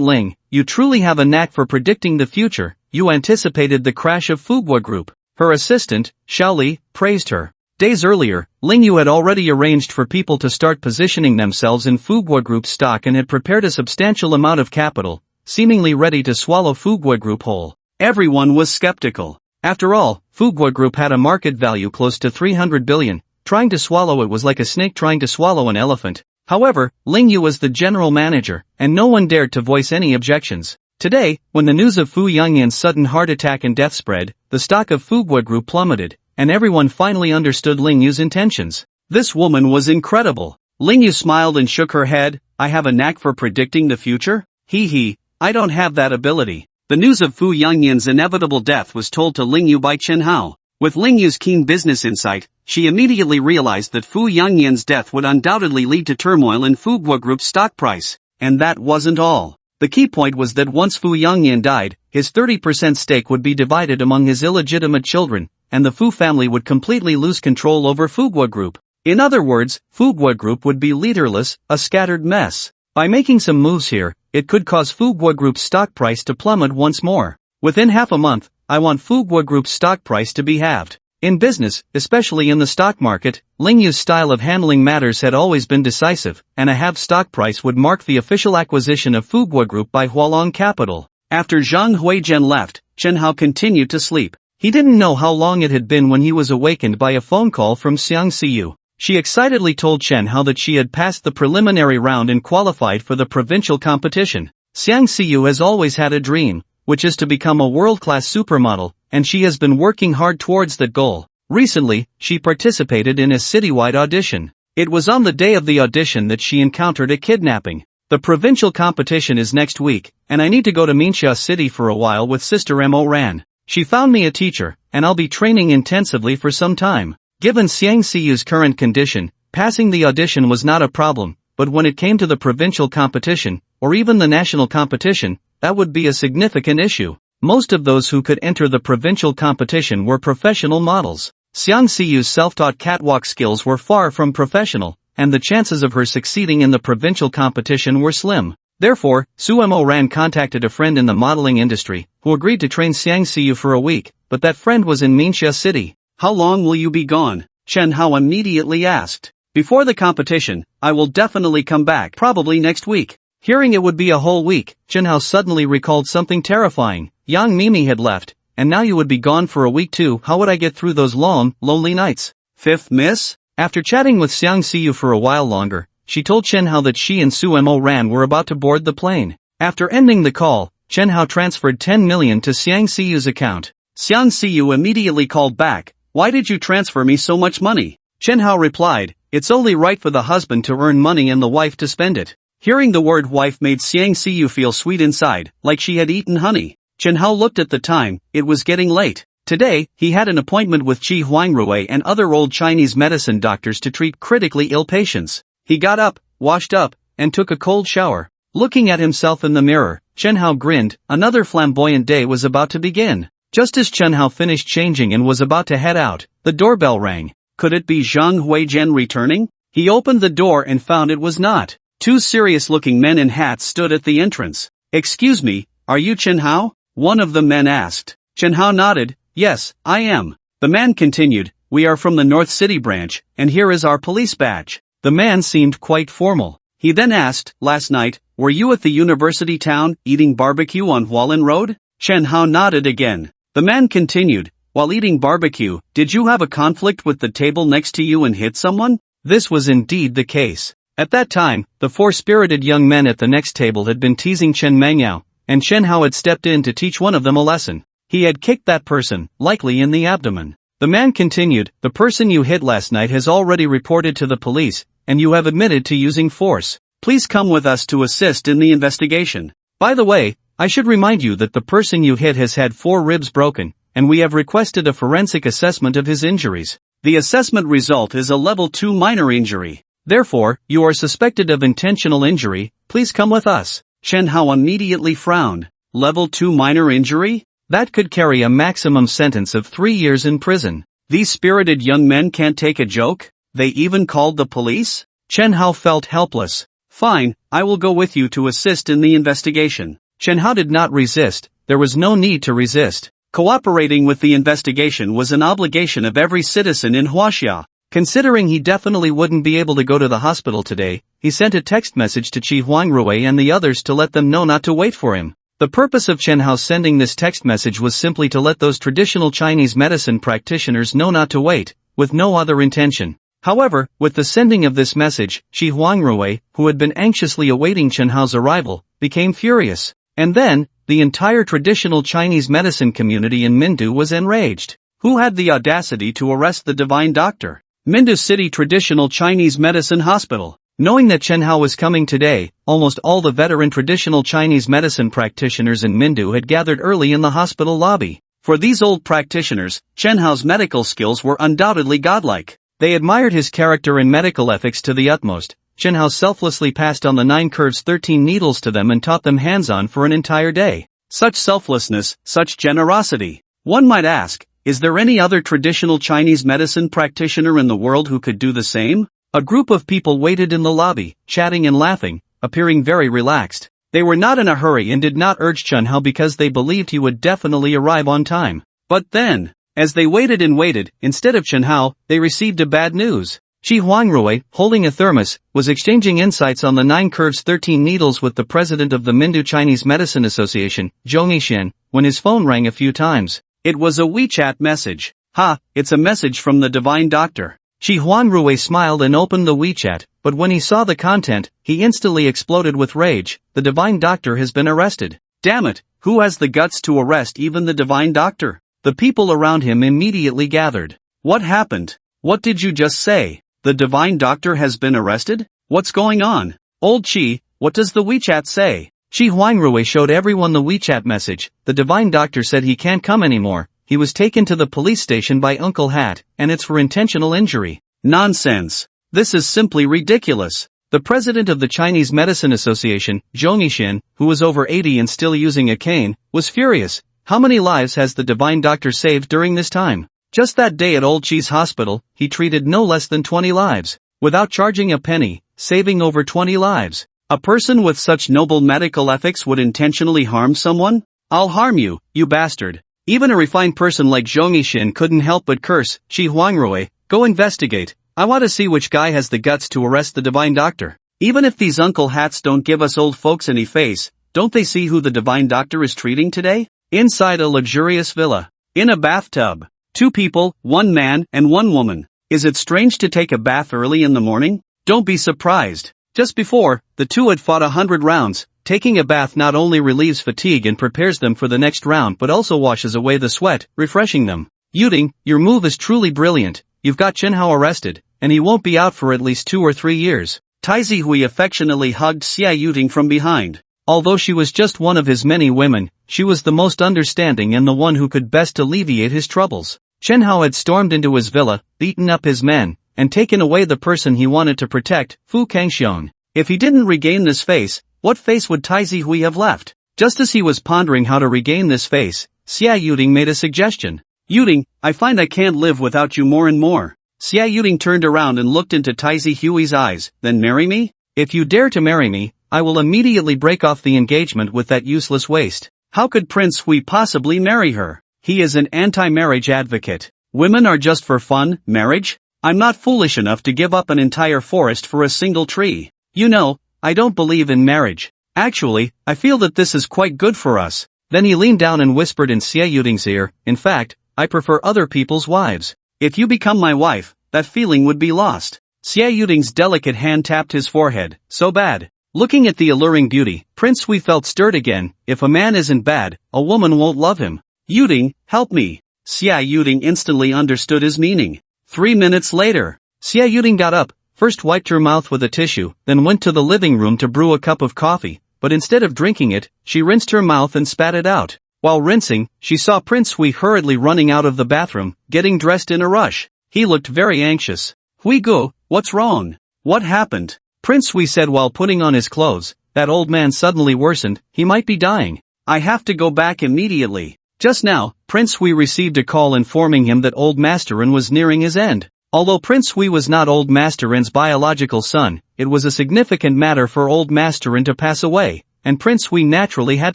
Ling, you truly have a knack for predicting the future. You anticipated the crash of Fuguo Group." Her assistant, Xiaoli, praised her. Days earlier, Lingyu had already arranged for people to start positioning themselves in Fuguo Group's stock and had prepared a substantial amount of capital, seemingly ready to swallow Fuguo Group whole. Everyone was skeptical. After all, Fuguo Group had a market value close to 300 billion, trying to swallow it was like a snake trying to swallow an elephant. However, Lingyu was the general manager, and no one dared to voice any objections. Today, when the news of Fu Yangyan's sudden heart attack and death spread, the stock of Fuguo Group plummeted, and everyone finally understood Lingyu's intentions. This woman was incredible. Lingyu smiled and shook her head. "I have a knack for predicting the future? Hee, I don't have that ability." The news of Fu Yangyan's inevitable death was told to Lingyu by Chen Hao. With Lingyu's keen business insight, she immediately realized that Fu Yangyan's death would undoubtedly lead to turmoil in Fuguo Group's stock price. And that wasn't all. The key point was that once Fu Yangyan died, his 30% stake would be divided among his illegitimate children, and the Fu family would completely lose control over Fuguo Group. In other words, Fuguo Group would be leaderless, a scattered mess. By making some moves here, it could cause Fuguo Group's stock price to plummet once more. Within half a month, I want Fuguo Group's stock price to be halved. In business, especially in the stock market, Lingyu's style of handling matters had always been decisive, and a halved stock price would mark the official acquisition of Fuguo Group by Hualong Capital. After Zhang Huizhen left, Chen Hao continued to sleep. He didn't know how long it had been when he was awakened by a phone call from Xiang Xiu. She excitedly told Chen Hao that she had passed the preliminary round and qualified for the provincial competition. Xiang Xiu has always had a dream, which is to become a world-class supermodel, and she has been working hard towards that goal. Recently, she participated in a citywide audition. It was on the day of the audition that she encountered a kidnapping. The provincial competition is next week, and I need to go to Minxia City for a while with Sister Mo Ran. She found me a teacher, and I'll be training intensively for some time. Given Xiang Xiu's current condition, passing the audition was not a problem, but when it came to the provincial competition, or even the national competition, that would be a significant issue. Most of those who could enter the provincial competition were professional models. Xiang Xiu's self-taught catwalk skills were far from professional, and the chances of her succeeding in the provincial competition were slim. Therefore, Suemo Ran contacted a friend in the modeling industry, who agreed to train Xiang Xiyu for a week, but that friend was in Ningxia City. "How long will you be gone?" Chen Hao immediately asked. "Before the competition, I will definitely come back, probably next week." Hearing it would be a whole week, Chen Hao suddenly recalled something terrifying. Yang Mimi had left, and now you would be gone for a week too. How would I get through those long, lonely nights? Fifth miss? After chatting with Xiang Xiyu for a while longer, she told Chen Hao that she and Suemo Ran were about to board the plane. After ending the call, Chen Hao transferred 10 million to Xiang Xiyu's account. Xiang Xiyu immediately called back. "Why did you transfer me so much money?" Chen Hao replied, "It's only right for the husband to earn money and the wife to spend it." Hearing the word wife made Xiang Xiyu feel sweet inside, like she had eaten honey. Chen Hao looked at the time, it was getting late. Today, he had an appointment with Qi Huangrui and other old Chinese medicine doctors to treat critically ill patients. He got up, washed up, and took a cold shower. Looking at himself in the mirror, Chen Hao grinned. Another flamboyant day was about to begin. Just as Chen Hao finished changing and was about to head out, the doorbell rang. Could it be Zhang Huizhen returning? He opened the door and found it was not. Two serious-looking men in hats stood at the entrance. "Excuse me, are you Chen Hao?" one of the men asked. Chen Hao nodded. "Yes, I am." The man continued, "We are from the North City branch, and here is our police badge." The man seemed quite formal. He then asked, "Last night, were you at the university town, eating barbecue on Hualin Road?" Chen Hao nodded again. The man continued, "While eating barbecue, did you have a conflict with the table next to you and hit someone?" This was indeed the case. At that time, the four spirited young men at the next table had been teasing Chen Mengyao, and Chen Hao had stepped in to teach one of them a lesson. He had kicked that person, likely in the abdomen. The man continued, "The person you hit last night has already reported to the police, and you have admitted to using force. Please come with us to assist in the investigation. By the way, I should remind you that the person you hit has had 4 ribs broken, and we have requested a forensic assessment of his injuries. The assessment result is a level 2 minor injury. Therefore, you are suspected of intentional injury. Please come with us." Chen Hao immediately frowned. Level 2 minor injury? That could carry a maximum sentence of 3 years in prison. These spirited young men can't take a joke? They even called the police? Chen Hao felt helpless. "Fine, I will go with you to assist in the investigation." Chen Hao did not resist. There was no need to resist. Cooperating with the investigation was an obligation of every citizen in Huaxia. Considering he definitely wouldn't be able to go to the hospital today, he sent a text message to Qi Huangrui and the others to let them know not to wait for him. The purpose of Chen Hao sending this text message was simply to let those traditional Chinese medicine practitioners know not to wait, with no other intention. However, with the sending of this message, Qi Huangrui, who had been anxiously awaiting Chen Hao's arrival, became furious. And then, the entire traditional Chinese medicine community in Mindu was enraged. Who had the audacity to arrest the divine doctor? Mindu City Traditional Chinese Medicine Hospital. Knowing that Chen Hao was coming today, almost all the veteran traditional Chinese medicine practitioners in Mindu had gathered early in the hospital lobby. For these old practitioners, Chen Hao's medical skills were undoubtedly godlike. They admired his character and medical ethics to the utmost. Chen Hao selflessly passed on the 9 curves 13 needles to them and taught them hands-on for an entire day. Such selflessness, such generosity. One might ask, is there any other traditional Chinese medicine practitioner in the world who could do the same? A group of people waited in the lobby, chatting and laughing, appearing very relaxed. They were not in a hurry and did not urge Chen Hao because they believed he would definitely arrive on time. But then, as they waited and waited, instead of Chen Hao, they received a bad news. Qi Huangrui, holding a thermos, was exchanging insights on the 9 curves 13 needles with the president of the Mindu Chinese Medicine Association, Zhou Nishan, when his phone rang a few times. It was a WeChat message. "Ha, it's a message from the divine doctor." Qi Huangrui smiled and opened the WeChat, but when he saw the content, he instantly exploded with rage. The divine doctor has been arrested. Damn it, who has the guts to arrest even the divine doctor? The people around him immediately gathered. What happened? What did you just say? The divine doctor has been arrested? What's going on? Old Qi, what does the WeChat say? Qi Huangrui showed everyone the WeChat message. The divine doctor said he can't come anymore. He was taken to the police station by Uncle Hat, and it's for intentional injury. Nonsense. This is simply ridiculous. The president of the Chinese Medicine Association, Zhou Nishan, who was over 80 and still using a cane, was furious. How many lives has the divine doctor saved during this time? Just that day at Old Qi's hospital, he treated no less than 20 lives. without charging a penny, saving over 20 lives. A person with such noble medical ethics would intentionally harm someone? I'll harm you, you bastard. Even a refined person like Zhong Yixin couldn't help but curse. Shi Huangrui, go investigate. I want to see which guy has the guts to arrest the divine doctor. Even if these uncle hats don't give us old folks any face, don't they see who the divine doctor is treating today? Inside a luxurious villa. In a bathtub. 2 people, 1 man and 1 woman. Is it strange to take a bath early in the morning? Don't be surprised. Just before, the two had fought 100 rounds. Taking a bath not only relieves fatigue and prepares them for the next round but also washes away the sweat, refreshing them. Yuding, your move is truly brilliant. You've got Chen Hao arrested, and he won't be out for at least 2 or 3 years. Tai Zihui affectionately hugged Xia Yuding from behind. Although she was just one of his many women, she was the most understanding and the one who could best alleviate his troubles. Chen Hao had stormed into his villa, beaten up his men, and taken away the person he wanted to protect, Fu Kangxiong. If he didn't regain this face, what face would Tai Zihui have left? Just as he was pondering how to regain this face, Xia Yuding made a suggestion. Yuding, I find I can't live without you more and more. Xia Yuding turned around and looked into Tai Zihui's eyes. Then marry me? If you dare to marry me, I will immediately break off the engagement with that useless waste. How could Prince Hui possibly marry her? He is an anti-marriage advocate. Women are just for fun, marriage? I'm not foolish enough to give up an entire forest for a single tree. You know, I don't believe in marriage. Actually, I feel that this is quite good for us. Then he leaned down and whispered in Xia Yuding's ear, in fact, I prefer other people's wives. If you become my wife, that feeling would be lost. Xia Yuding's delicate hand tapped his forehead. So bad. Looking at the alluring beauty, Prince Hui felt stirred again. If a man isn't bad, a woman won't love him. Yuding, help me. Xia Yuding instantly understood his meaning. 3 minutes later, Xia Yuding got up, first wiped her mouth with a tissue, then went to the living room to brew a cup of coffee, but instead of drinking it, she rinsed her mouth and spat it out. While rinsing, she saw Prince Hui hurriedly running out of the bathroom, getting dressed in a rush. He looked very anxious. Hui Gu, what's wrong? What happened? Prince Hui said while putting on his clothes. That old man suddenly worsened, he might be dying. I have to go back immediately. Just now, Prince Hui received a call informing him that old Masterin was nearing his end. Although Prince Hui was not old Masterin's biological son, it was a significant matter for old Masterin to pass away, and Prince Hui naturally had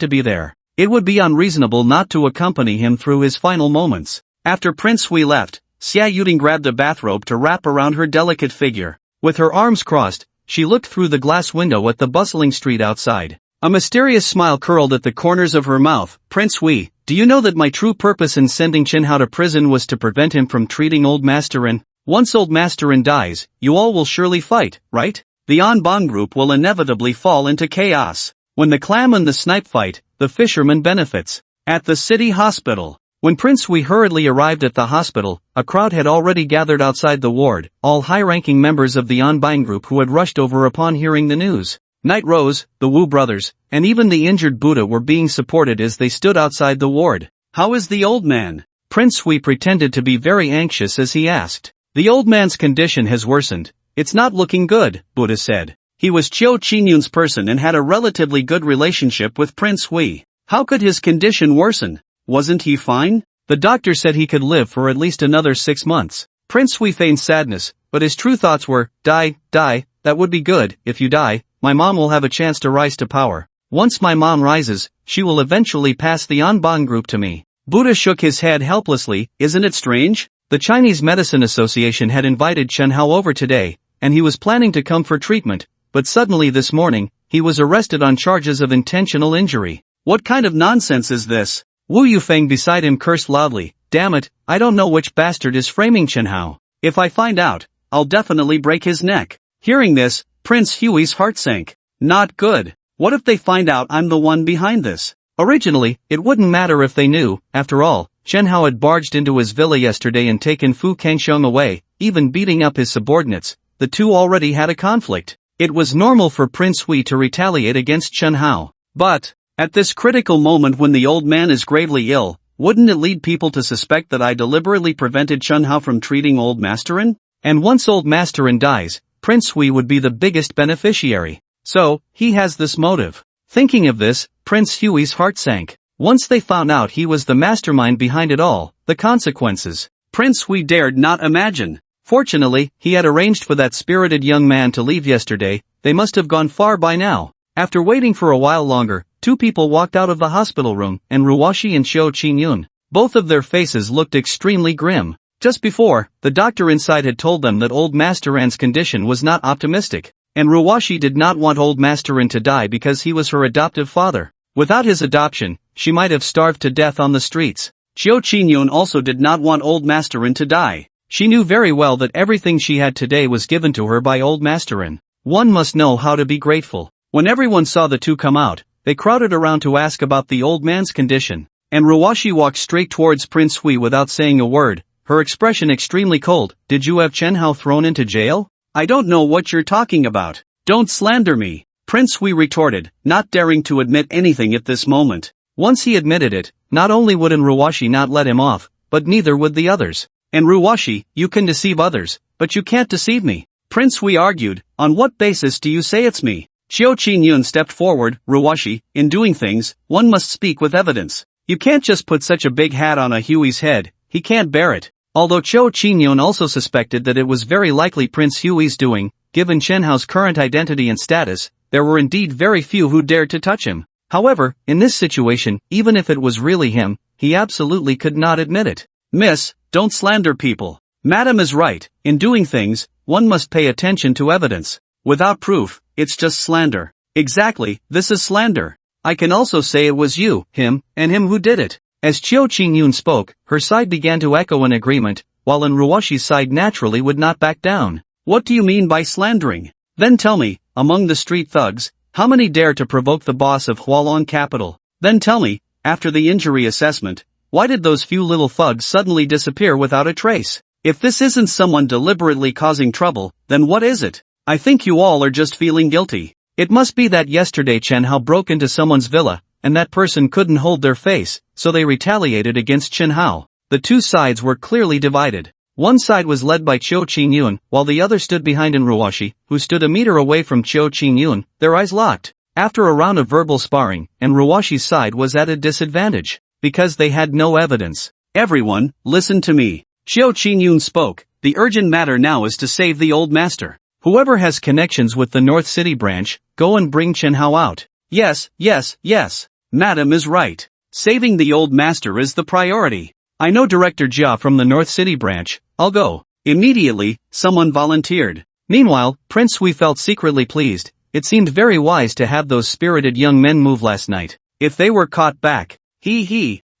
to be there. It would be unreasonable not to accompany him through his final moments. After Prince Hui left, Xia Yuding grabbed a bathrobe to wrap around her delicate figure. With her arms crossed, she looked through the glass window at the bustling street outside. A mysterious smile curled at the corners of her mouth. Prince Hui, do you know that my true purpose in sending Chen Hao to prison was to prevent him from treating old Masterin? Once old Masterin dies, you all will surely fight, right? The Anbang group will inevitably fall into chaos. When the clam and the snipe fight, the fisherman benefits. At the city hospital. When Prince Hui hurriedly arrived at the hospital, a crowd had already gathered outside the ward, all high-ranking members of the Anbang group who had rushed over upon hearing the news. Night Rose, the Wu brothers, and even the injured Buddha were being supported as they stood outside the ward. How is the old man? Prince Hui pretended to be very anxious as he asked. The old man's condition has worsened. It's not looking good, Buddha said. He was Qiu Qinyun's person and had a relatively good relationship with Prince Hui. How could his condition worsen? Wasn't he fine? The doctor said he could live for at least another 6 months. Prince Hui feigned sadness, but his true thoughts were, die, that would be good. If you die, my mom will have a chance to rise to power. Once my mom rises, she will eventually pass the Anbang group to me. Buddha shook his head helplessly. Isn't it strange? The Chinese Medicine Association had invited Chen Hao over today, and he was planning to come for treatment, but suddenly this morning, he was arrested on charges of intentional injury. What kind of nonsense is this? Wu Yufeng beside him cursed loudly. Damn it, I don't know which bastard is framing Chen Hao. If I find out, I'll definitely break his neck. Hearing this, Prince Hui's heart sank. Not good. What if they find out I'm the one behind this? Originally, it wouldn't matter if they knew. After all, Chen Hao had barged into his villa yesterday and taken Fu Kangxiong away, even beating up his subordinates. The two already had a conflict. It was normal for Prince Hui to retaliate against Chen Hao. But, at this critical moment when the old man is gravely ill, wouldn't it lead people to suspect that I deliberately prevented Chen Hao from treating old Masterin? And once old Masterin dies, Prince Hui would be the biggest beneficiary. So, he has this motive. Thinking of this, Prince Hui's heart sank. Once they found out he was the mastermind behind it all, the consequences. Prince Hui dared not imagine. Fortunately, he had arranged for that spirited young man to leave yesterday. They must have gone far by now. After waiting for a while longer, two people walked out of the hospital room, and Ruwashi and Cho Chin-yoon. Both of their faces looked extremely grim. Just before, the doctor inside had told them that old Master An's condition was not optimistic, and Ruwashi did not want old Master An to die because he was her adoptive father. Without his adoption, she might have starved to death on the streets. Cho Chin-yoon also did not want old Master An to die. She knew very well that everything she had today was given to her by old Master An. One must know how to be grateful. When everyone saw the two come out, they crowded around to ask about the old man's condition, and Ruwashi walked straight towards Prince Hui without saying a word, her expression extremely cold. Did you have Chen Hao thrown into jail? I don't know what you're talking about. Don't slander me, Prince Hui retorted, not daring to admit anything at this moment. Once he admitted it, not only would Ruwashi not let him off, but neither would the others. And Ruwashi, you can deceive others, but you can't deceive me, Prince Hui argued. On what basis do you say it's me? Cho Chin-yoon stepped forward. Ruwashi, in doing things, one must speak with evidence. You can't just put such a big hat on a Huey's head, he can't bear it. Although Cho Chin-yoon also suspected that it was very likely Prince Huey's doing, given Chen Hao's current identity and status, there were indeed very few who dared to touch him. However, in this situation, even if it was really him, he absolutely could not admit it. Miss, don't slander people. Madam is right, in doing things, one must pay attention to evidence. Without proof, it's just slander. Exactly, this is slander. I can also say it was you, him, and him who did it. As Cho Chin-yoon spoke, her side began to echo in agreement, while Ruwashi's side naturally would not back down. What do you mean by slandering? Then tell me, among the street thugs, how many dare to provoke the boss of Hualong Capital? Then tell me, after the injury assessment, why did those few little thugs suddenly disappear without a trace? If this isn't someone deliberately causing trouble, then what is it? I think you all are just feeling guilty. It must be that yesterday Chen Hao broke into someone's villa, and that person couldn't hold their face, so they retaliated against Chen Hao. The two sides were clearly divided. One side was led by Cho Chin-yoon, while the other stood behind Ruwashi, who stood a meter away from Cho Chin-yoon, their eyes locked. After a round of verbal sparring, Ruwashi's side was at a disadvantage, because they had no evidence. Everyone, listen to me. Cho Chin-yoon spoke. The urgent matter now is to save the old master. Whoever has connections with the North City branch, go and bring Chen Hao out. Yes, yes, yes. Madam is right. Saving the old master is the priority. I know Director Jia from the North City branch, I'll go. Immediately, someone volunteered. Meanwhile, Prince Hui felt secretly pleased. It seemed very wise to have those spirited young men move last night. If they were caught back.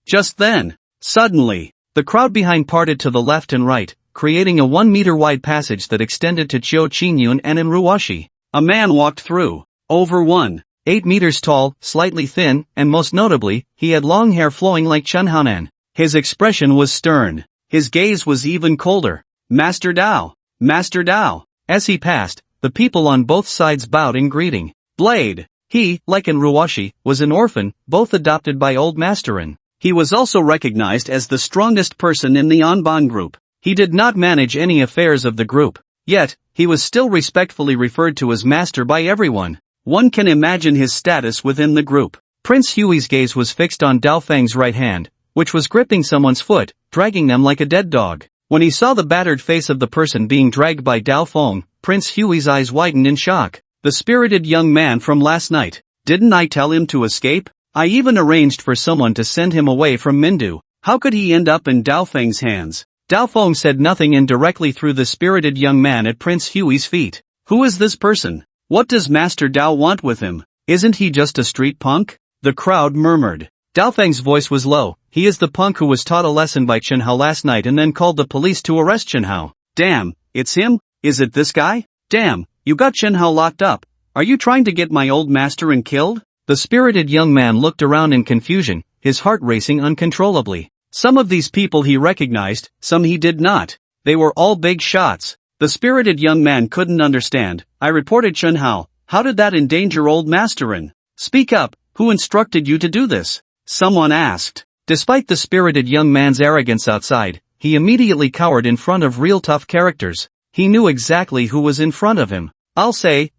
Just then, suddenly, the crowd behind parted to the left and right, creating a 1-meter wide passage that extended to Cho Chin-yoon and Ruwashi. A man walked through. Over 1.8 meters tall, slightly thin, and most notably, he had long hair flowing like Chen Haonan. His expression was stern. His gaze was even colder. Master Dao! Master Dao! As he passed, the people on both sides bowed in greeting. Blade! He, like Ruwashi, was an orphan, both adopted by old Master An. He was also recognized as the strongest person in the Anban group. He did not manage any affairs of the group. Yet, he was still respectfully referred to as master by everyone. One can imagine his status within the group. Prince Huey's gaze was fixed on Dao Feng's right hand, which was gripping someone's foot, dragging them like a dead dog. When he saw the battered face of the person being dragged by Dao Feng, Prince Huey's eyes widened in shock. The spirited young man from last night. Didn't I tell him to escape? I even arranged for someone to send him away from Mindu. How could he end up in Dao Feng's hands? Dao Feng said nothing and directly threw the spirited young man at Prince Huey's feet. Who is this person? What does Master Dao want with him? Isn't he just a street punk? The crowd murmured. Dao Feng's voice was low. He is the punk who was taught a lesson by Chen Hao last night and then called the police to arrest Chen Hao. Damn, it's him? Is it this guy? Damn, you got Chen Hao locked up. Are you trying to get my old master and killed? The spirited young man looked around in confusion, his heart racing uncontrollably. Some of these people he recognized, some he did not. They were all big shots. The spirited young man couldn't understand. I reported Chen Hao. How did that endanger old Master An? Speak up, who instructed you to do this? Someone asked. Despite the spirited young man's arrogance outside, he immediately cowered in front of real tough characters. He knew exactly who was in front of him. I'll say.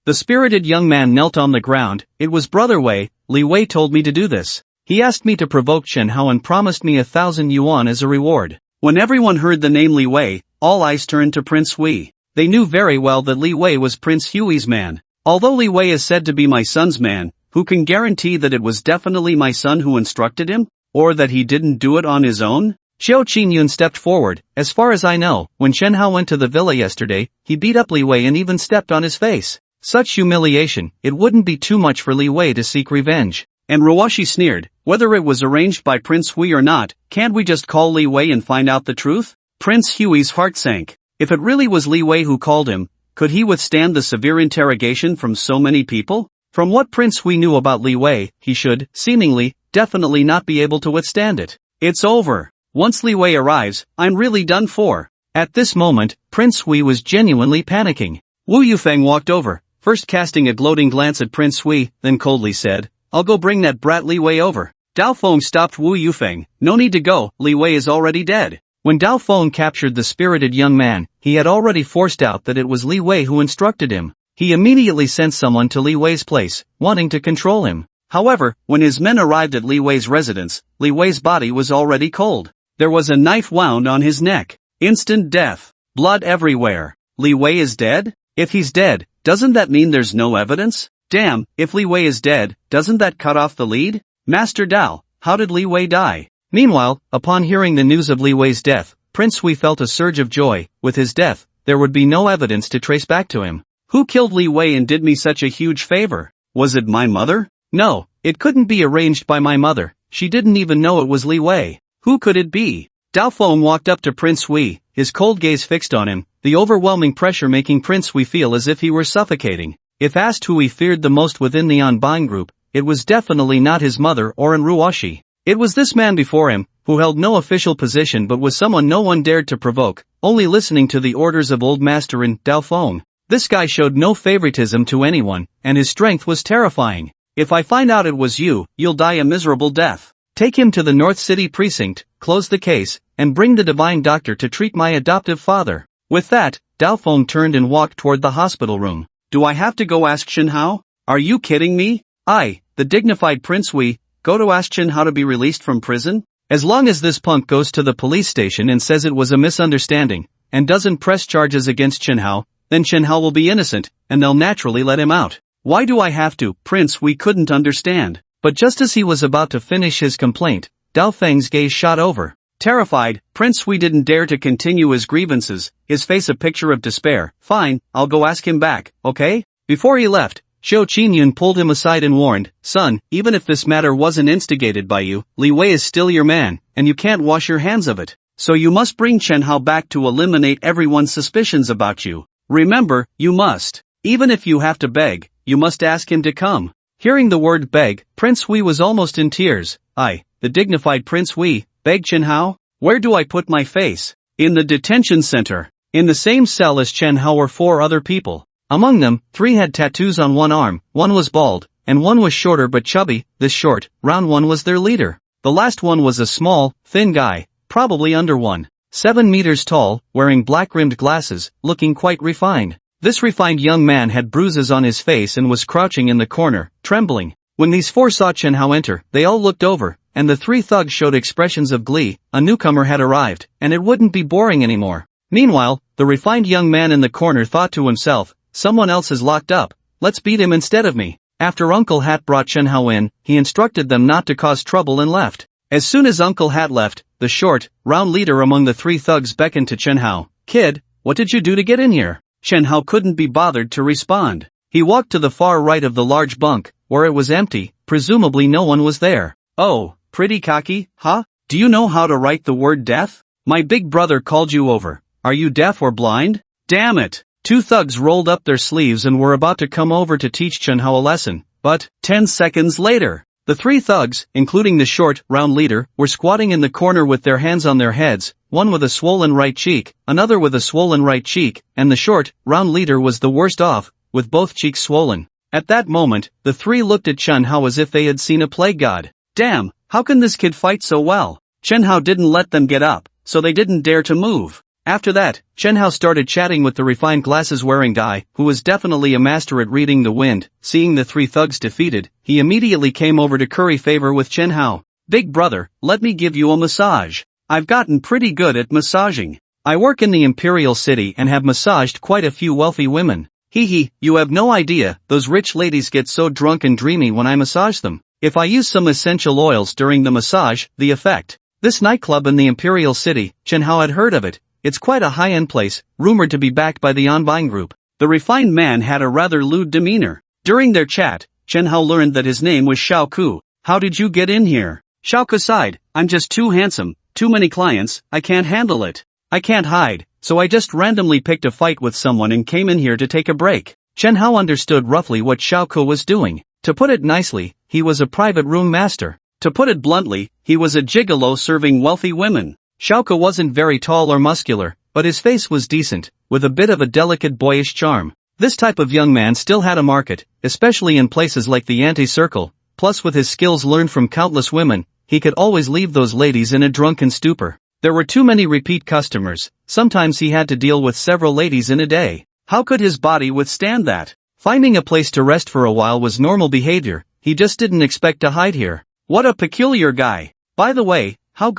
The spirited young man knelt on the ground. It was Brother Wei. Li Wei told me to do this. He asked me to provoke Chen Hao and promised me 1,000 yuan as a reward. When everyone heard the name Li Wei, all eyes turned to Prince Hui. They knew very well that Li Wei was Prince Hui's man. Although Li Wei is said to be my son's man, who can guarantee that it was definitely my son who instructed him? Or that he didn't do it on his own? Xiao Qingyun stepped forward. As far as I know, when Chen Hao went to the villa yesterday, he beat up Li Wei and even stepped on his face. Such humiliation, it wouldn't be too much for Li Wei to seek revenge. And Ruoshi sneered, whether it was arranged by Prince Hui or not, can't we just call Li Wei and find out the truth? Prince Hui's heart sank. If it really was Li Wei who called him, could he withstand the severe interrogation from so many people? From what Prince Hui knew about Li Wei, he should, seemingly, definitely not be able to withstand it. It's over. Once Li Wei arrives, I'm really done for. At this moment, Prince Hui was genuinely panicking. Wu Yufeng walked over, first casting a gloating glance at Prince Hui, then coldly said, I'll go bring that brat Li Wei over. Dao Feng stopped Wu Yufeng. No need to go, Li Wei is already dead. When Dao Feng captured the spirited young man, he had already forced out that it was Li Wei who instructed him. He immediately sent someone to Li Wei's place, wanting to control him. However, when his men arrived at Li Wei's residence, Li Wei's body was already cold. There was a knife wound on his neck. Instant death. Blood everywhere. Li Wei is dead? If he's dead, doesn't that mean there's no evidence? Damn, if Li Wei is dead, doesn't that cut off the lead? Master Dao, how did Li Wei die? Meanwhile, upon hearing the news of Li Wei's death, Prince Hui felt a surge of joy. With his death, there would be no evidence to trace back to him. Who killed Li Wei and did me such a huge favor? Was it my mother? No, it couldn't be arranged by my mother. She didn't even know it was Li Wei. Who could it be? Dao Feng walked up to Prince Hui, his cold gaze fixed on him, the overwhelming pressure making Prince Hui feel as if he were suffocating. If asked who he feared the most within the Anbang group, it was definitely not his mother or Ruoshi. It was this man before him, who held no official position but was someone no one dared to provoke, only listening to the orders of old master in Dao Feng. This guy showed no favoritism to anyone, and his strength was terrifying. If I find out it was you, you'll die a miserable death. Take him to the North City precinct, close the case, and bring the divine doctor to treat my adoptive father. With that, Dao Feng turned and walked toward the hospital room. Do I have to go ask Chen Hao? Are you kidding me? I, the dignified Prince Hui, go to ask Chen Hao to be released from prison? As long as this punk goes to the police station and says it was a misunderstanding, and doesn't press charges against Chen Hao, then Chen Hao will be innocent, and they'll naturally let him out. Why do I have to? Prince Hui couldn't understand. But just as he was about to finish his complaint, Dao Feng's gaze shot over. Terrified, Prince Hui didn't dare to continue his grievances, his face a picture of despair. Fine, I'll go ask him back, okay? Before he left, Xiao Qingyun pulled him aside and warned, son, even if this matter wasn't instigated by you, Li Wei is still your man, and you can't wash your hands of it. So you must bring Chen Hao back to eliminate everyone's suspicions about you. Remember, you must. Even if you have to beg, you must ask him to come. Hearing the word beg, Prince Hui was almost in tears. I, the dignified Prince Hui, beg Chen Hao? Where do I put my face? In the detention center. In the same cell as Chen Hao were 4 other people. Among them, 3 had tattoos on one arm, 1 was bald, and 1 was shorter but chubby. This short, round one was their leader. The last one was a small, thin guy, probably under 1.7 meters tall, wearing black-rimmed glasses, looking quite refined. This refined young man had bruises on his face and was crouching in the corner, trembling. When these 4 saw Chen Hao enter, they all looked over, and the 3 thugs showed expressions of glee. A newcomer had arrived, and it wouldn't be boring anymore. Meanwhile, the refined young man in the corner thought to himself, someone else is locked up, let's beat him instead of me. After Uncle Hat brought Chen Hao in, he instructed them not to cause trouble and left. As soon as Uncle Hat left, the short, round leader among the 3 thugs beckoned to Chen Hao. Kid, what did you do to get in here? Chen Hao couldn't be bothered to respond. He walked to the far right of the large bunk, where it was empty, presumably no one was there. Oh, pretty cocky, huh? Do you know how to write the word death? My big brother called you over. Are you deaf or blind? Damn it! 2 thugs rolled up their sleeves and were about to come over to teach Chen Hao a lesson, but 10 seconds later, the 3 thugs, including the short, round leader, were squatting in the corner with their hands on their heads, one with a swollen right cheek, another with a swollen right cheek, and the short, round leader was the worst off, with both cheeks swollen. At that moment, the 3 looked at Chen Hao as if they had seen a plague god. Damn, how can this kid fight so well? Chen Hao didn't let them get up, so they didn't dare to move. After that, Chen Hao started chatting with the refined glasses-wearing guy, who was definitely a master at reading the wind. Seeing the 3 thugs defeated, he immediately came over to curry favor with Chen Hao. Big brother, let me give you a massage. I've gotten pretty good at massaging. I work in the Imperial City and have massaged quite a few wealthy women. Hee hee, you have no idea, those rich ladies get so drunk and dreamy when I massage them. If I use some essential oils during the massage, the effect. This nightclub in the Imperial City, Chen Hao had heard of it. It's quite a high-end place, rumored to be backed by the Onbine Group. The refined man had a rather lewd demeanor. During their chat, Chen Hao learned that his name was Xiao Ku. How did you get in here? Xiao Ku sighed, I'm just too handsome, too many clients, I can't handle it. I can't hide, so I just randomly picked a fight with someone and came in here to take a break. Chen Hao understood roughly what Xiao Ku was doing. To put it nicely, he was a private room master. To put it bluntly, he was a gigolo serving wealthy women. Xiao Ku wasn't very tall or muscular, but his face was decent, with a bit of a delicate boyish charm. This type of young man still had a market, especially in places like the Anti-Circle, plus with his skills learned from countless women, he could always leave those ladies in a drunken stupor. There were too many repeat customers, sometimes he had to deal with several ladies in a day. How could his body withstand that? Finding a place to rest for a while was normal behavior, he just didn't expect to hide here. What a peculiar guy. By the way, how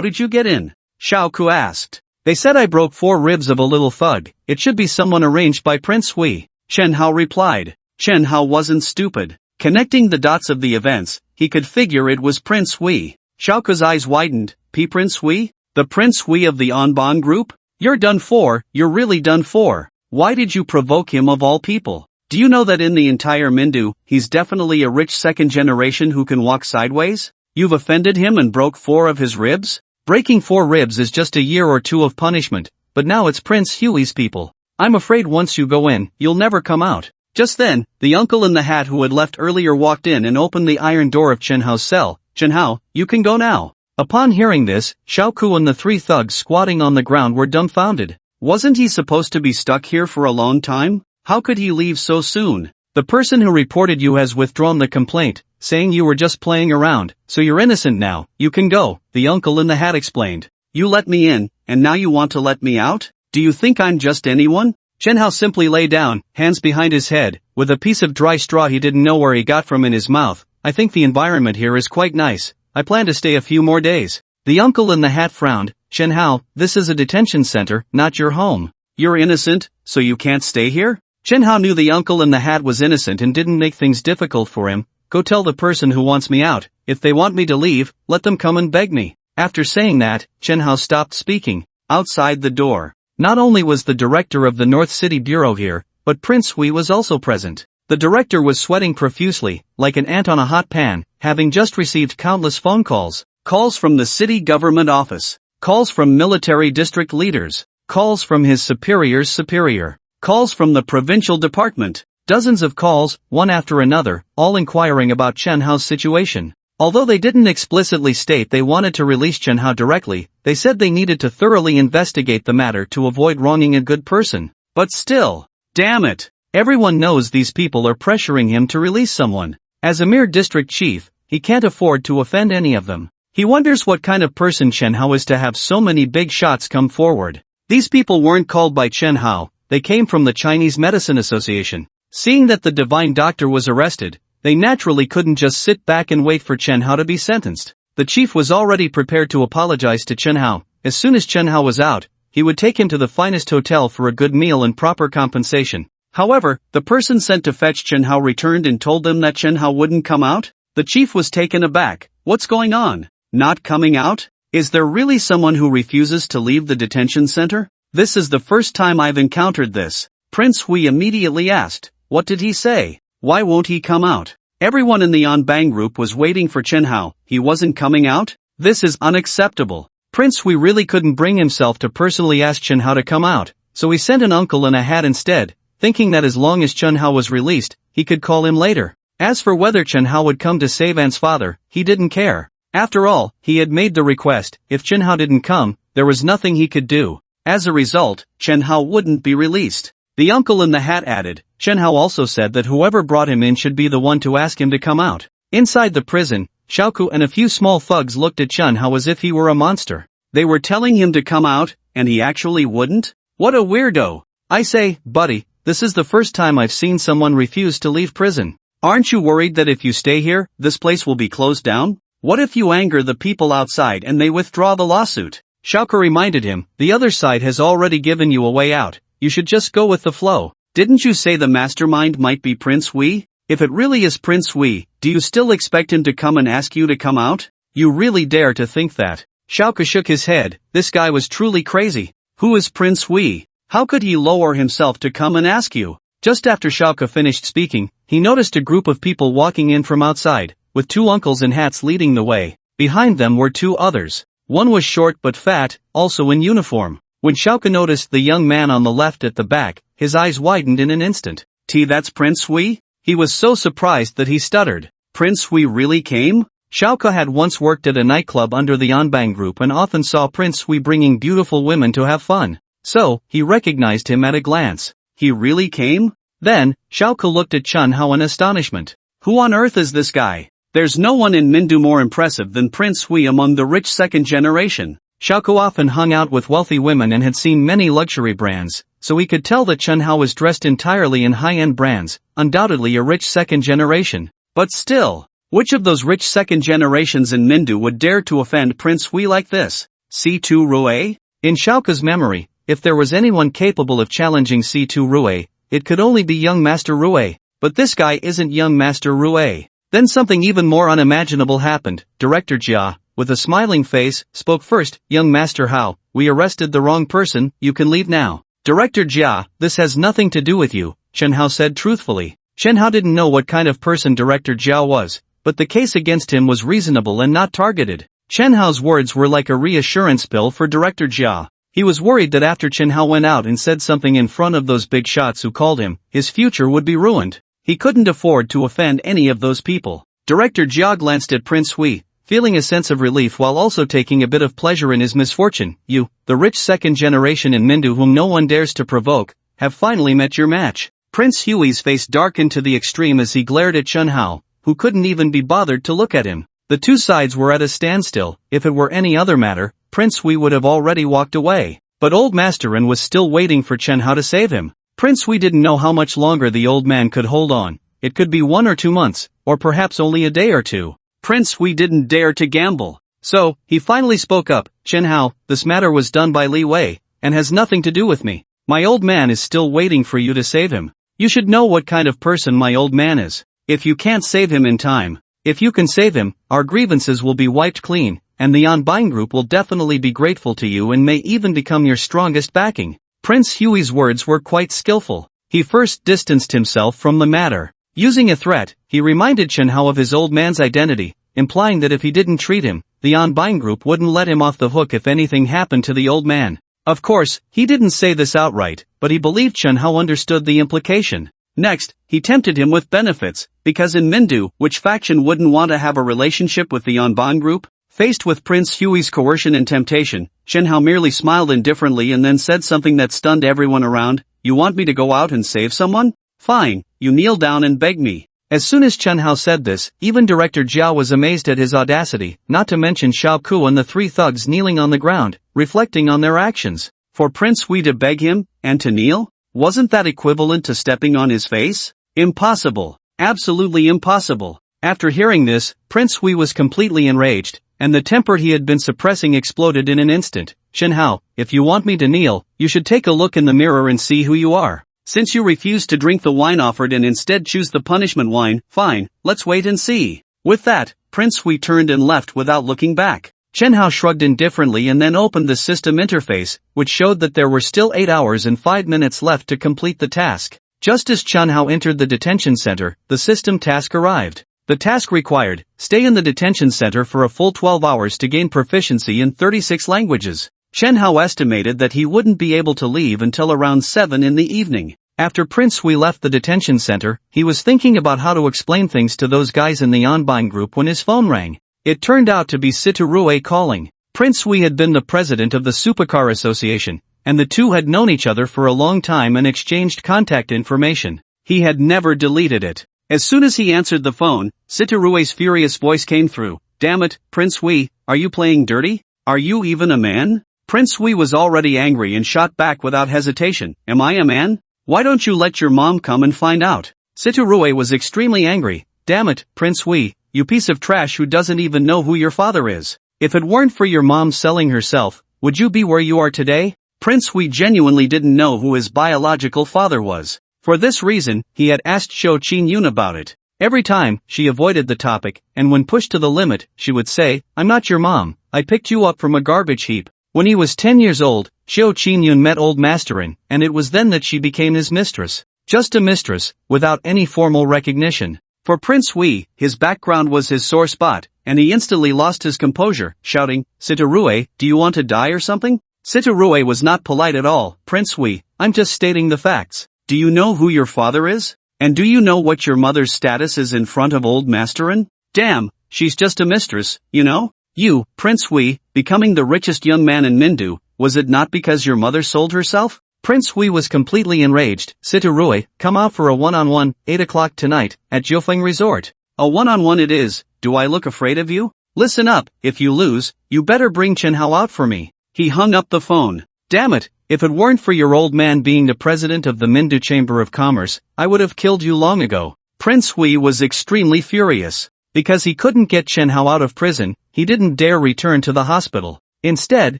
did you get in? Xiao Ku asked. They said I broke 4 ribs of a little thug, it should be someone arranged by Prince Hui. Chen Hao replied. Chen Hao wasn't stupid. Connecting the dots of the events, he could figure it was Prince Hui. Xiao Ku's eyes widened. Prince Hui? The Prince Hui of the Onbon Group? You're done for, you're really done for. Why did you provoke him of all people? Do you know that in the entire Mindu, he's definitely a rich second generation who can walk sideways? You've offended him and broke 4 of his ribs? Breaking 4 ribs is just a year or 2 of punishment, but now it's Prince Hui's people. I'm afraid once you go in, you'll never come out. Just then, the uncle in the hat who had left earlier walked in and opened the iron door of Chen Hao's cell. Chen Hao, you can go now. Upon hearing this, Xiao Ku and the 3 thugs squatting on the ground were dumbfounded. Wasn't he supposed to be stuck here for a long time? How could he leave so soon? The person who reported you has withdrawn the complaint, saying you were just playing around, so you're innocent now, you can go, the uncle in the hat explained. You let me in, and now you want to let me out? Do you think I'm just anyone? Chen Hao simply lay down, hands behind his head, with a piece of dry straw he didn't know where he got from in his mouth. I think the environment here is quite nice. I plan to stay a few more days. The uncle in the hat frowned. Chen Hao, this is a detention center, not your home. You're innocent, so you can't stay here? Chen Hao knew the uncle in the hat was innocent and didn't make things difficult for him. Go tell the person who wants me out, if they want me to leave, let them come and beg me. After saying that, Chen Hao stopped speaking. Outside the door, not only was the director of the North City Bureau here, but Prince Hui was also present. The director was sweating profusely, like an ant on a hot pan, having just received countless phone calls. Calls from the city government office. Calls from military district leaders. Calls from his superior's superior. Calls from the provincial department. Dozens of calls, one after another, all inquiring about Chen Hao's situation. Although they didn't explicitly state they wanted to release Chen Hao directly, they said they needed to thoroughly investigate the matter to avoid wronging a good person. But still, damn it! Everyone knows these people are pressuring him to release someone. As a mere district chief, he can't afford to offend any of them. He wonders what kind of person Chen Hao is to have so many big shots come forward. These people weren't called by Chen Hao, they came from the Chinese Medicine Association. Seeing that the divine doctor was arrested, they naturally couldn't just sit back and wait for Chen Hao to be sentenced. The chief was already prepared to apologize to Chen Hao. As soon as Chen Hao was out, he would take him to the finest hotel for a good meal and proper compensation. However, the person sent to fetch Chen Hao returned and told them that Chen Hao wouldn't come out. The chief was taken aback. What's going on? Not coming out? Is there really someone who refuses to leave the detention center? This is the first time I've encountered this. Prince Hui immediately asked. What did he say? Why won't he come out? Everyone in the Onbang group was waiting for Chen Hao. He wasn't coming out? This is unacceptable. Prince Hui really couldn't bring himself to personally ask Chen Hao to come out, so he sent an uncle in a hat instead, thinking that as long as Chen Hao was released, he could call him later. As for whether Chen Hao would come to save An's father, he didn't care. After all, he had made the request. If Chen Hao didn't come, there was nothing he could do. As a result, Chen Hao wouldn't be released. The uncle in the hat added. Chen Hao also said that whoever brought him in should be the one to ask him to come out. Inside the prison, Xiao Ku and a few small thugs looked at Chen Hao as if he were a monster. They were telling him to come out, and he actually wouldn't? What a weirdo. I say, buddy, this is the first time I've seen someone refuse to leave prison. Aren't you worried that if you stay here, this place will be closed down? What if you anger the people outside and they withdraw the lawsuit? Xiaoke reminded him, the other side has already given you a way out, you should just go with the flow. Didn't you say the mastermind might be Prince Wei? If it really is Prince Wei, do you still expect him to come and ask you to come out? You really dare to think that? Xiaoke shook his head, this guy was truly crazy. Who is Prince Wei? How could he lower himself to come and ask you? Just after Xiaoke finished speaking, he noticed a group of people walking in from outside, with two uncles in hats leading the way. Behind them were two others. One was short but fat, also in uniform. When Xiaoke noticed the young man on the left at the back, his eyes widened in an instant. That's Prince Wei? He was so surprised that he stuttered. Prince Wei really came? Xiaoke had once worked at a nightclub under the Anbang group and often saw Prince Wei bringing beautiful women to have fun. So, he recognized him at a glance. He really came? Then, Xiaoke looked at Chun Hao in astonishment. Who on earth is this guy? There's no one in Mindu more impressive than Prince Wei among the rich second generation. Xiaoke often hung out with wealthy women and had seen many luxury brands, so he could tell that Chun Hao was dressed entirely in high-end brands, undoubtedly a rich second generation. But still, which of those rich second generations in Mindu would dare to offend Prince Wei like this? C2 Rue? In Xiaoke's memory, if there was anyone capable of challenging C2 Rue, it could only be young Master Rue. But this guy isn't young Master Rue. Then something even more unimaginable happened. Director Jia, with a smiling face, spoke first. Young Master Hao, we arrested the wrong person, you can leave now. Director Jia, this has nothing to do with you, Chen Hao said truthfully. Chen Hao didn't know what kind of person Director Jia was, but the case against him was reasonable and not targeted. Chen Hao's words were like a reassurance pill for Director Jia. He was worried that after Chen Hao went out and said something in front of those big shots who called him, his future would be ruined. He couldn't afford to offend any of those people. Director Jia glanced at Prince Wei, feeling a sense of relief while also taking a bit of pleasure in his misfortune. You, the rich second generation in Mindu whom no one dares to provoke, have finally met your match. Prince Hui's face darkened to the extreme as he glared at Chun Hao, who couldn't even be bothered to look at him. The two sides were at a standstill. If it were any other matter, Prince Wei would have already walked away. But old Master Ren was still waiting for Chen Hao to save him. Prince Wei didn't know how much longer the old man could hold on. It could be 1 or 2 months, or perhaps only a day or two. Prince Wei didn't dare to gamble. So, he finally spoke up. Chen Hao, this matter was done by Li Wei, and has nothing to do with me. My old man is still waiting for you to save him. You should know what kind of person my old man is. If you can't save him in time, if you can save him, our grievances will be wiped clean, and the Anbang group will definitely be grateful to you and may even become your strongest backing. Prince Hui's words were quite skillful. He first distanced himself from the matter. Using a threat, he reminded Chen Hao of his old man's identity, implying that if he didn't treat him, the Anbang group wouldn't let him off the hook if anything happened to the old man. Of course, he didn't say this outright, but he believed Chen Hao understood the implication. Next, he tempted him with benefits, because in Mindu, which faction wouldn't want to have a relationship with the Anbang group? Faced with Prince Hui's coercion and temptation, Chen Hao merely smiled indifferently and then said something that stunned everyone around. You want me to go out and save someone? Fine, you kneel down and beg me. As soon as Chen Hao said this, even Director Jiao was amazed at his audacity, not to mention Xiao Ku and the 3 thugs kneeling on the ground, reflecting on their actions. For Prince Wei to beg him, and to kneel? Wasn't that equivalent to stepping on his face? Impossible. Absolutely impossible. After hearing this, Prince Wei was completely enraged, and the temper he had been suppressing exploded in an instant. Chen Hao, if you want me to kneel, you should take a look in the mirror and see who you are. Since you refuse to drink the wine offered and instead choose the punishment wine, fine, let's wait and see. With that, Prince Wei turned and left without looking back. Chen Hao shrugged indifferently and then opened the system interface, which showed that there were still 8 hours and 5 minutes left to complete the task. Just as Chen Hao entered the detention center, the system task arrived. The task required, stay in the detention center for a full 12 hours to gain proficiency in 36 languages. Chen Hao estimated that he wouldn't be able to leave until around 7 in the evening. After Prince Wei left the detention center, he was thinking about how to explain things to those guys in the Anbang group when his phone rang. It turned out to be Sitarue calling. Prince Wei had been the president of the Supercar Association, and the two had known each other for a long time and exchanged contact information. He had never deleted it. As soon as he answered the phone, Sitarue's furious voice came through. Damn it, Prince Wei, are you playing dirty? Are you even a man? Prince Wei was already angry and shot back without hesitation. Am I a man? Why don't you let your mom come and find out? Sitarue was extremely angry. Damn it, Prince Wei, you piece of trash who doesn't even know who your father is. If it weren't for your mom selling herself, would you be where you are today? Prince Hui genuinely didn't know who his biological father was. For this reason, he had asked Shou Qin-yun about it. Every time, she avoided the topic, and when pushed to the limit, she would say, "I'm not your mom, I picked you up from a garbage heap." When he was 10 years old, Shou Qin-yun met old Masterin, and it was then that she became his mistress. Just a mistress, without any formal recognition. For Prince Hui, his background was his sore spot, and he instantly lost his composure, shouting, "Sitarue, do you want to die or something?" Sitarue was not polite at all. "Prince Hui, I'm just stating the facts. Do you know who your father is? And do you know what your mother's status is in front of old Masterin? Damn, she's just a mistress, you know? You, Prince Hui, becoming the richest young man in Mindu, was it not because your mother sold herself?" Prince Hui was completely enraged. "Sitarue, come out for a one-on-one, 8 o'clock tonight, at Jiufeng Resort." "A one-on-one it is, do I look afraid of you? Listen up, if you lose, you better bring Chen Hao out for me." He hung up the phone. "Damn it, if it weren't for your old man being the president of the Mindu Chamber of Commerce, I would have killed you long ago." Prince Hui was extremely furious. Because he couldn't get Chen Hao out of prison, he didn't dare return to the hospital. Instead,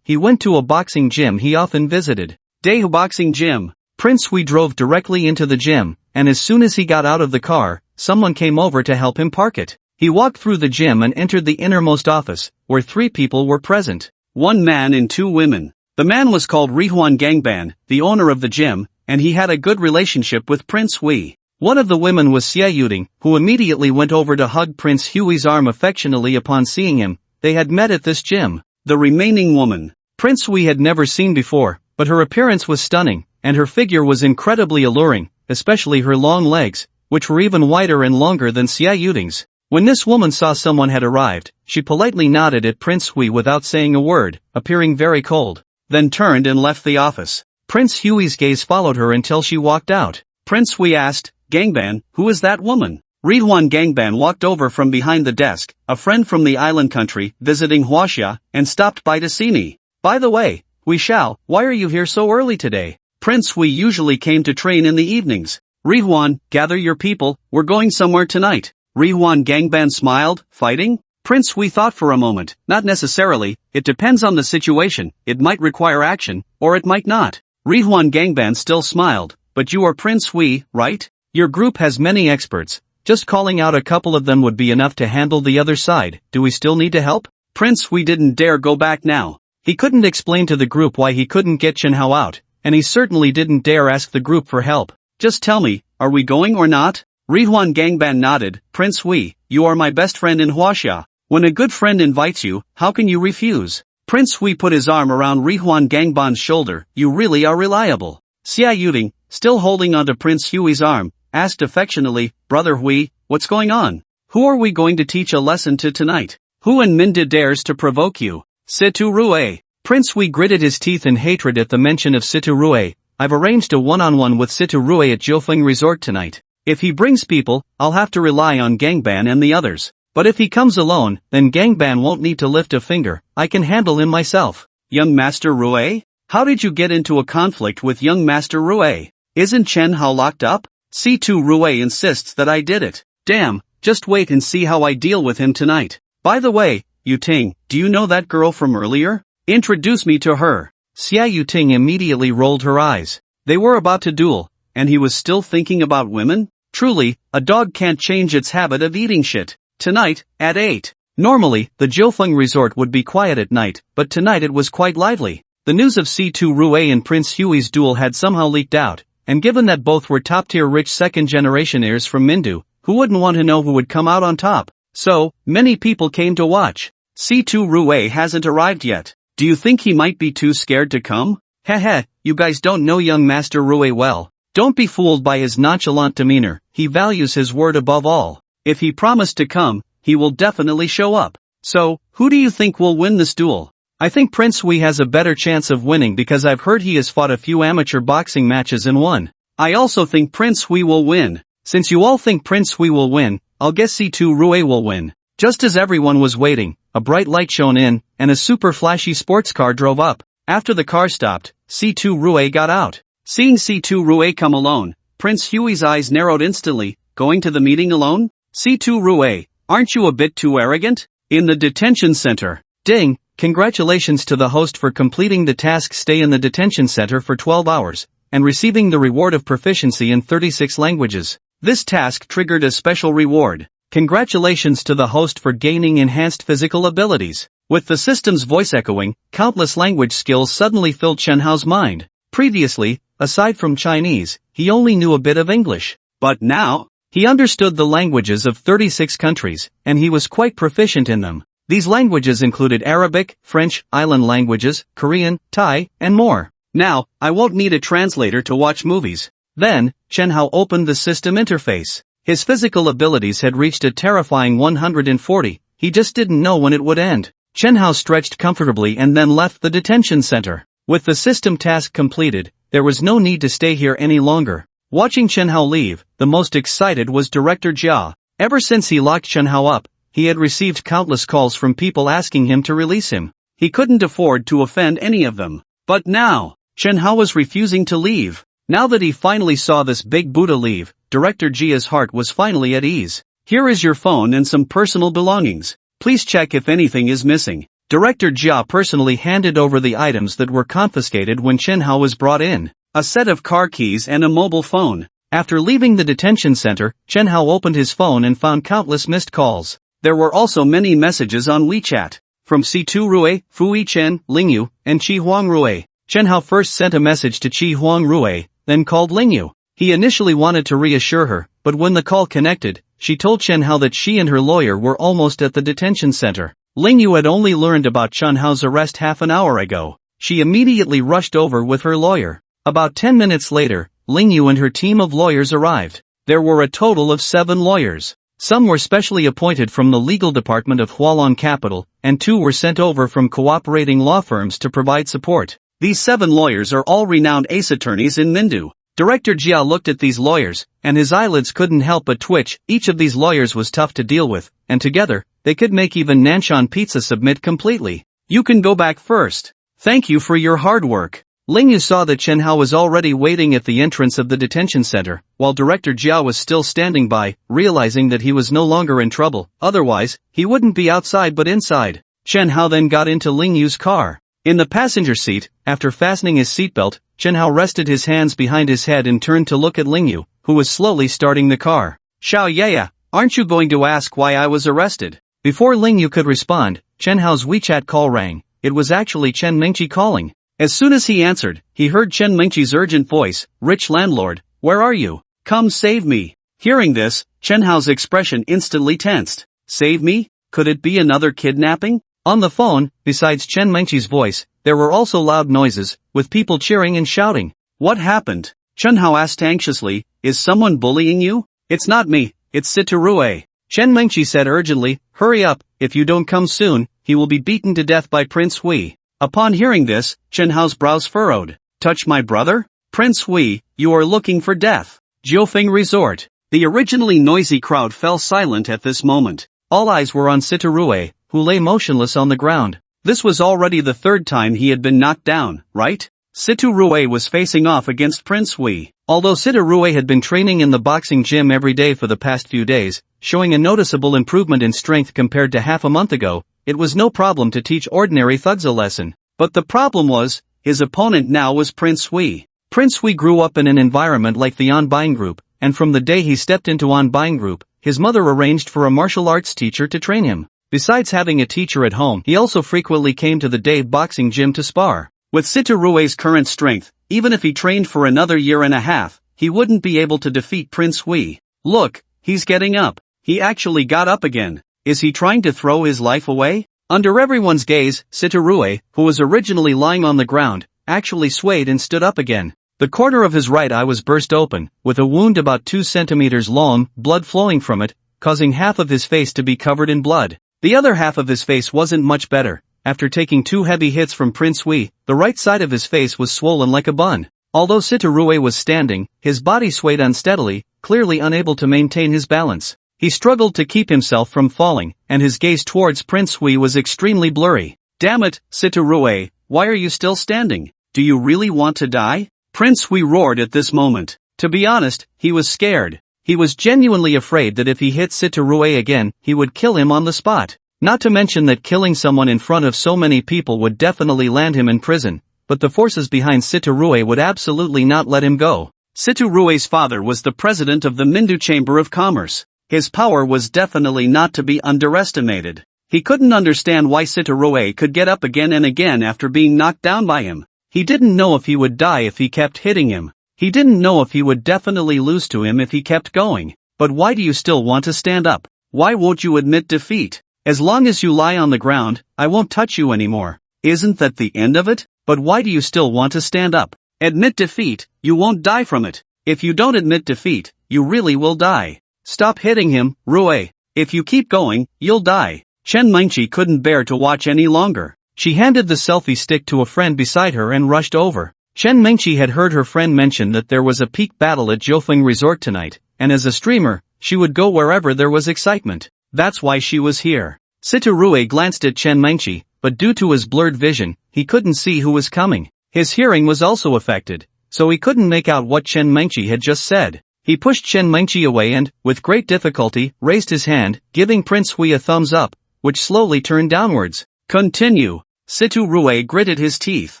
he went to a boxing gym he often visited. Daehu Boxing Gym. Prince Hui drove directly into the gym, and as soon as he got out of the car, someone came over to help him park it. He walked through the gym and entered the innermost office, where 3 people were present. 1 man and 2 women. The man was called Rihuan Gangban, the owner of the gym, and he had a good relationship with Prince Hui. One of the women was Xie Yuding, who immediately went over to hug Prince Hui's arm affectionately upon seeing him. They had met at this gym. The remaining woman, Prince Hui had never seen before, but her appearance was stunning, and her figure was incredibly alluring, especially her long legs, which were even wider and longer than Xie Yuding's. When this woman saw someone had arrived, she politely nodded at Prince Hui without saying a word, appearing very cold, then turned and left the office. Prince Hui's gaze followed her until she walked out. Prince Hui asked, "Gangban, who is that woman?" Rihuan Gangban walked over from behind the desk, a friend from the island country, visiting Huaxia, and stopped by to see me. "By the way, Hui Xiao, why are you here so early today?" Prince Hui usually came to train in the evenings. "Rihuan, gather your people, we're going somewhere tonight." Rihuan Gangban smiled, "Fighting?" Prince Hui thought for a moment, "Not necessarily, it depends on the situation, it might require action, or it might not." Rihuan Gangban still smiled, "But you are Prince Hui, right? Your group has many experts, just calling out a couple of them would be enough to handle the other side, do we still need to help?" Prince Hui didn't dare go back now. He couldn't explain to the group why he couldn't get Chen Hao out, and he certainly didn't dare ask the group for help. "Just tell me, are we going or not?" Rihuan Gangban nodded. "Prince Hui, you are my best friend in Huaxia. When a good friend invites you, how can you refuse?" Prince Hui put his arm around Rihuan Gangban's shoulder. "You really are reliable." Xie Yuding, still holding onto Prince Hui's arm, asked affectionately, "Brother Hui, what's going on? Who are we going to teach a lesson to tonight? Who in Minda dares to provoke you?" "Sitarue." Prince Hui gritted his teeth in hatred at the mention of Sitarue. "I've arranged a one-on-one with Sitarue at Jiufeng Resort tonight. If he brings people, I'll have to rely on Gangban and the others. But if he comes alone, then Gangban won't need to lift a finger, I can handle him myself." "Young Master Rue? How did you get into a conflict with young Master Rue? Isn't Chen Hao locked up?" "C2 Rue insists that I did it." "Damn, just wait and see how I deal with him tonight. By the way, Yuting, do you know that girl from earlier? Introduce me to her." Xia Yuting immediately rolled her eyes. They were about to duel, and he was still thinking about women? Truly, a dog can't change its habit of eating shit. "Tonight, at 8. Normally, the Jiufeng Resort would be quiet at night, but tonight it was quite lively. The news of C2 Rue and Prince Hui's duel had somehow leaked out, and given that both were top-tier rich second-generation heirs from Mindu, who wouldn't want to know who would come out on top? So, many people came to watch. C2 Rue hasn't arrived yet. Do you think he might be too scared to come? Heh, you guys don't know young Master Rue well. Don't be fooled by his nonchalant demeanor, he values his word above all. If he promised to come, he will definitely show up. So, who do you think will win this duel? I think Prince Hui has a better chance of winning because I've heard he has fought a few amateur boxing matches and won. I also think Prince Hui will win. Since you all think Prince Hui will win, I'll guess C2 Rue will win." Just as everyone was waiting, a bright light shone in, and a super flashy sports car drove up. After the car stopped, C2 Rue got out. Seeing C2 Rue come alone, Prince Hui's eyes narrowed instantly. "Going to the meeting alone? C2 Rue, Aren't you a bit too arrogant? In the detention center. Ding! Congratulations to the host for completing the task. Stay in the detention center for 12 hours, and receiving the reward of proficiency in 36 languages. This task triggered a special reward. Congratulations to the host for gaining enhanced physical abilities. With the system's voice echoing, countless language skills suddenly filled Chen Hao's mind. Previously, aside from Chinese, he only knew a bit of English. But now, he understood the languages of 36 countries, and he was quite proficient in them. These languages included Arabic, French, island languages, Korean, Thai, and more. Now, I won't need a translator to watch movies. Then, Chen Hao opened the system interface. His physical abilities had reached a terrifying 140, he just didn't know when it would end. Chen Hao stretched comfortably and then left the detention center. With the system task completed, there was no need to stay here any longer. Watching Chen Hao leave, the most excited was Director Jia. Ever since he locked Chen Hao up, he had received countless calls from people asking him to release him. He couldn't afford to offend any of them. But now, Chen Hao was refusing to leave. Now that he finally saw this big Buddha leave, Director Jia's heart was finally at ease. Here is your phone and some personal belongings. Please check if anything is missing. Director Jia personally handed over the items that were confiscated when Chen Hao was brought in. A set of car keys and a mobile phone. After leaving the detention center, Chen Hao opened his phone and found countless missed calls. There were also many messages on WeChat. From Situ Rue, Fu Yichen, Lingyu, and Qi Huang Rue. Chen Hao first sent a message to Qi Huang Rue, then called Lingyu. He initially wanted to reassure her, but when the call connected, she told Chen Hao that she and her lawyer were almost at the detention center. Lingyu had only learned about Chen Hao's arrest half an hour ago. She immediately rushed over with her lawyer. About 10 minutes later, Lingyu and her team of lawyers arrived. There were a total of 7 lawyers. Some were specially appointed from the legal department of Hualong Capital, and 2 were sent over from cooperating law firms to provide support. These 7 lawyers are all renowned ace attorneys in Mindu. Director Jia looked at these lawyers, and his eyelids couldn't help but twitch. Each of these lawyers was tough to deal with, and together, they could make even Nanshan Pizza submit completely. You can go back first. Thank you for your hard work. Lingyu saw that Chen Hao was already waiting at the entrance of the detention center, while Director Jia was still standing by, realizing that he was no longer in trouble. Otherwise, he wouldn't be outside but inside. Chen Hao then got into Lingyu's car. In the passenger seat, after fastening his seatbelt, Chen Hao rested his hands behind his head and turned to look at Lingyu, who was slowly starting the car. Xiao Yaya, aren't you going to ask why I was arrested? Before Lingyu could respond, Chen Hao's WeChat call rang. It was actually Chen Mingqi calling. As soon as he answered, he heard Chen Mingqi's urgent voice, "Rich landlord, where are you? Come save me." Hearing this, Chen Hao's expression instantly tensed. Save me? Could it be another kidnapping? On the phone, besides Chen Mingqi's voice, there were also loud noises, with people cheering and shouting. What happened? Chen Hao asked anxiously, is someone bullying you? It's not me, it's Sitarue. Chen Mingqi said urgently, hurry up, if you don't come soon, he will be beaten to death by Prince Hui. Upon hearing this, Chen Hao's brows furrowed. Touch my brother? Prince Hui, you are looking for death. Jiufeng Resort. The originally noisy crowd fell silent at this moment. All eyes were on Sitarue, who lay motionless on the ground. This was already the 3rd time he had been knocked down, right? Sitarue was facing off against Prince Hui. Although Sitarue had been training in the boxing gym every day for the past few days, showing a noticeable improvement in strength compared to half a month ago, it was no problem to teach ordinary thugs a lesson. But the problem was, his opponent now was Prince Hui. Prince Hui grew up in an environment like the Anbine Group, and from the day he stepped into Anbine Group, his mother arranged for a martial arts teacher to train him. Besides having a teacher at home, he also frequently came to the Dave boxing gym to spar. With Sitarue's current strength, even if he trained for another year and a half, he wouldn't be able to defeat Prince Hui. Look, he's getting up. He actually got up again. Is he trying to throw his life away? Under everyone's gaze, Sitarue, who was originally lying on the ground, actually swayed and stood up again. The corner of his right eye was burst open, with a wound about 2 centimeters long, blood flowing from it, causing half of his face to be covered in blood. The other half of his face wasn't much better. After taking 2 heavy hits from Prince Hui, the right side of his face was swollen like a bun. Although Sitarue was standing, his body swayed unsteadily, clearly unable to maintain his balance. He struggled to keep himself from falling, and his gaze towards Prince Hui was extremely blurry. Damn it, Sitarue, why are you still standing? Do you really want to die? Prince Hui roared at this moment. To be honest, he was scared. He was genuinely afraid that if he hit Sitorué again, he would kill him on the spot. Not to mention that killing someone in front of so many people would definitely land him in prison, but the forces behind Sitorué would absolutely not let him go. Sitorué's father was the president of the Mindu Chamber of Commerce. His power was definitely not to be underestimated. He couldn't understand why Sitorué could get up again and again after being knocked down by him. He didn't know if he would die if he kept hitting him. He didn't know if he would definitely lose to him if he kept going. But why do you still want to stand up? Why won't you admit defeat? As long as you lie on the ground, I won't touch you anymore. Isn't that the end of it? But why do you still want to stand up? Admit defeat, you won't die from it. If you don't admit defeat, you really will die. Stop hitting him, Rue. If you keep going, you'll die. Chen Mingqi couldn't bear to watch any longer. She handed the selfie stick to a friend beside her and rushed over. Chen Mingqi had heard her friend mention that there was a peak battle at Jiufeng Resort tonight, and as a streamer, she would go wherever there was excitement. That's why she was here. Sitorué glanced at Chen Mingqi, but due to his blurred vision, he couldn't see who was coming. His hearing was also affected, so he couldn't make out what Chen Mingqi had just said. He pushed Chen Mingqi away and, with great difficulty, raised his hand, giving Prince Hui a thumbs up, which slowly turned downwards. Continue. Sitorué gritted his teeth.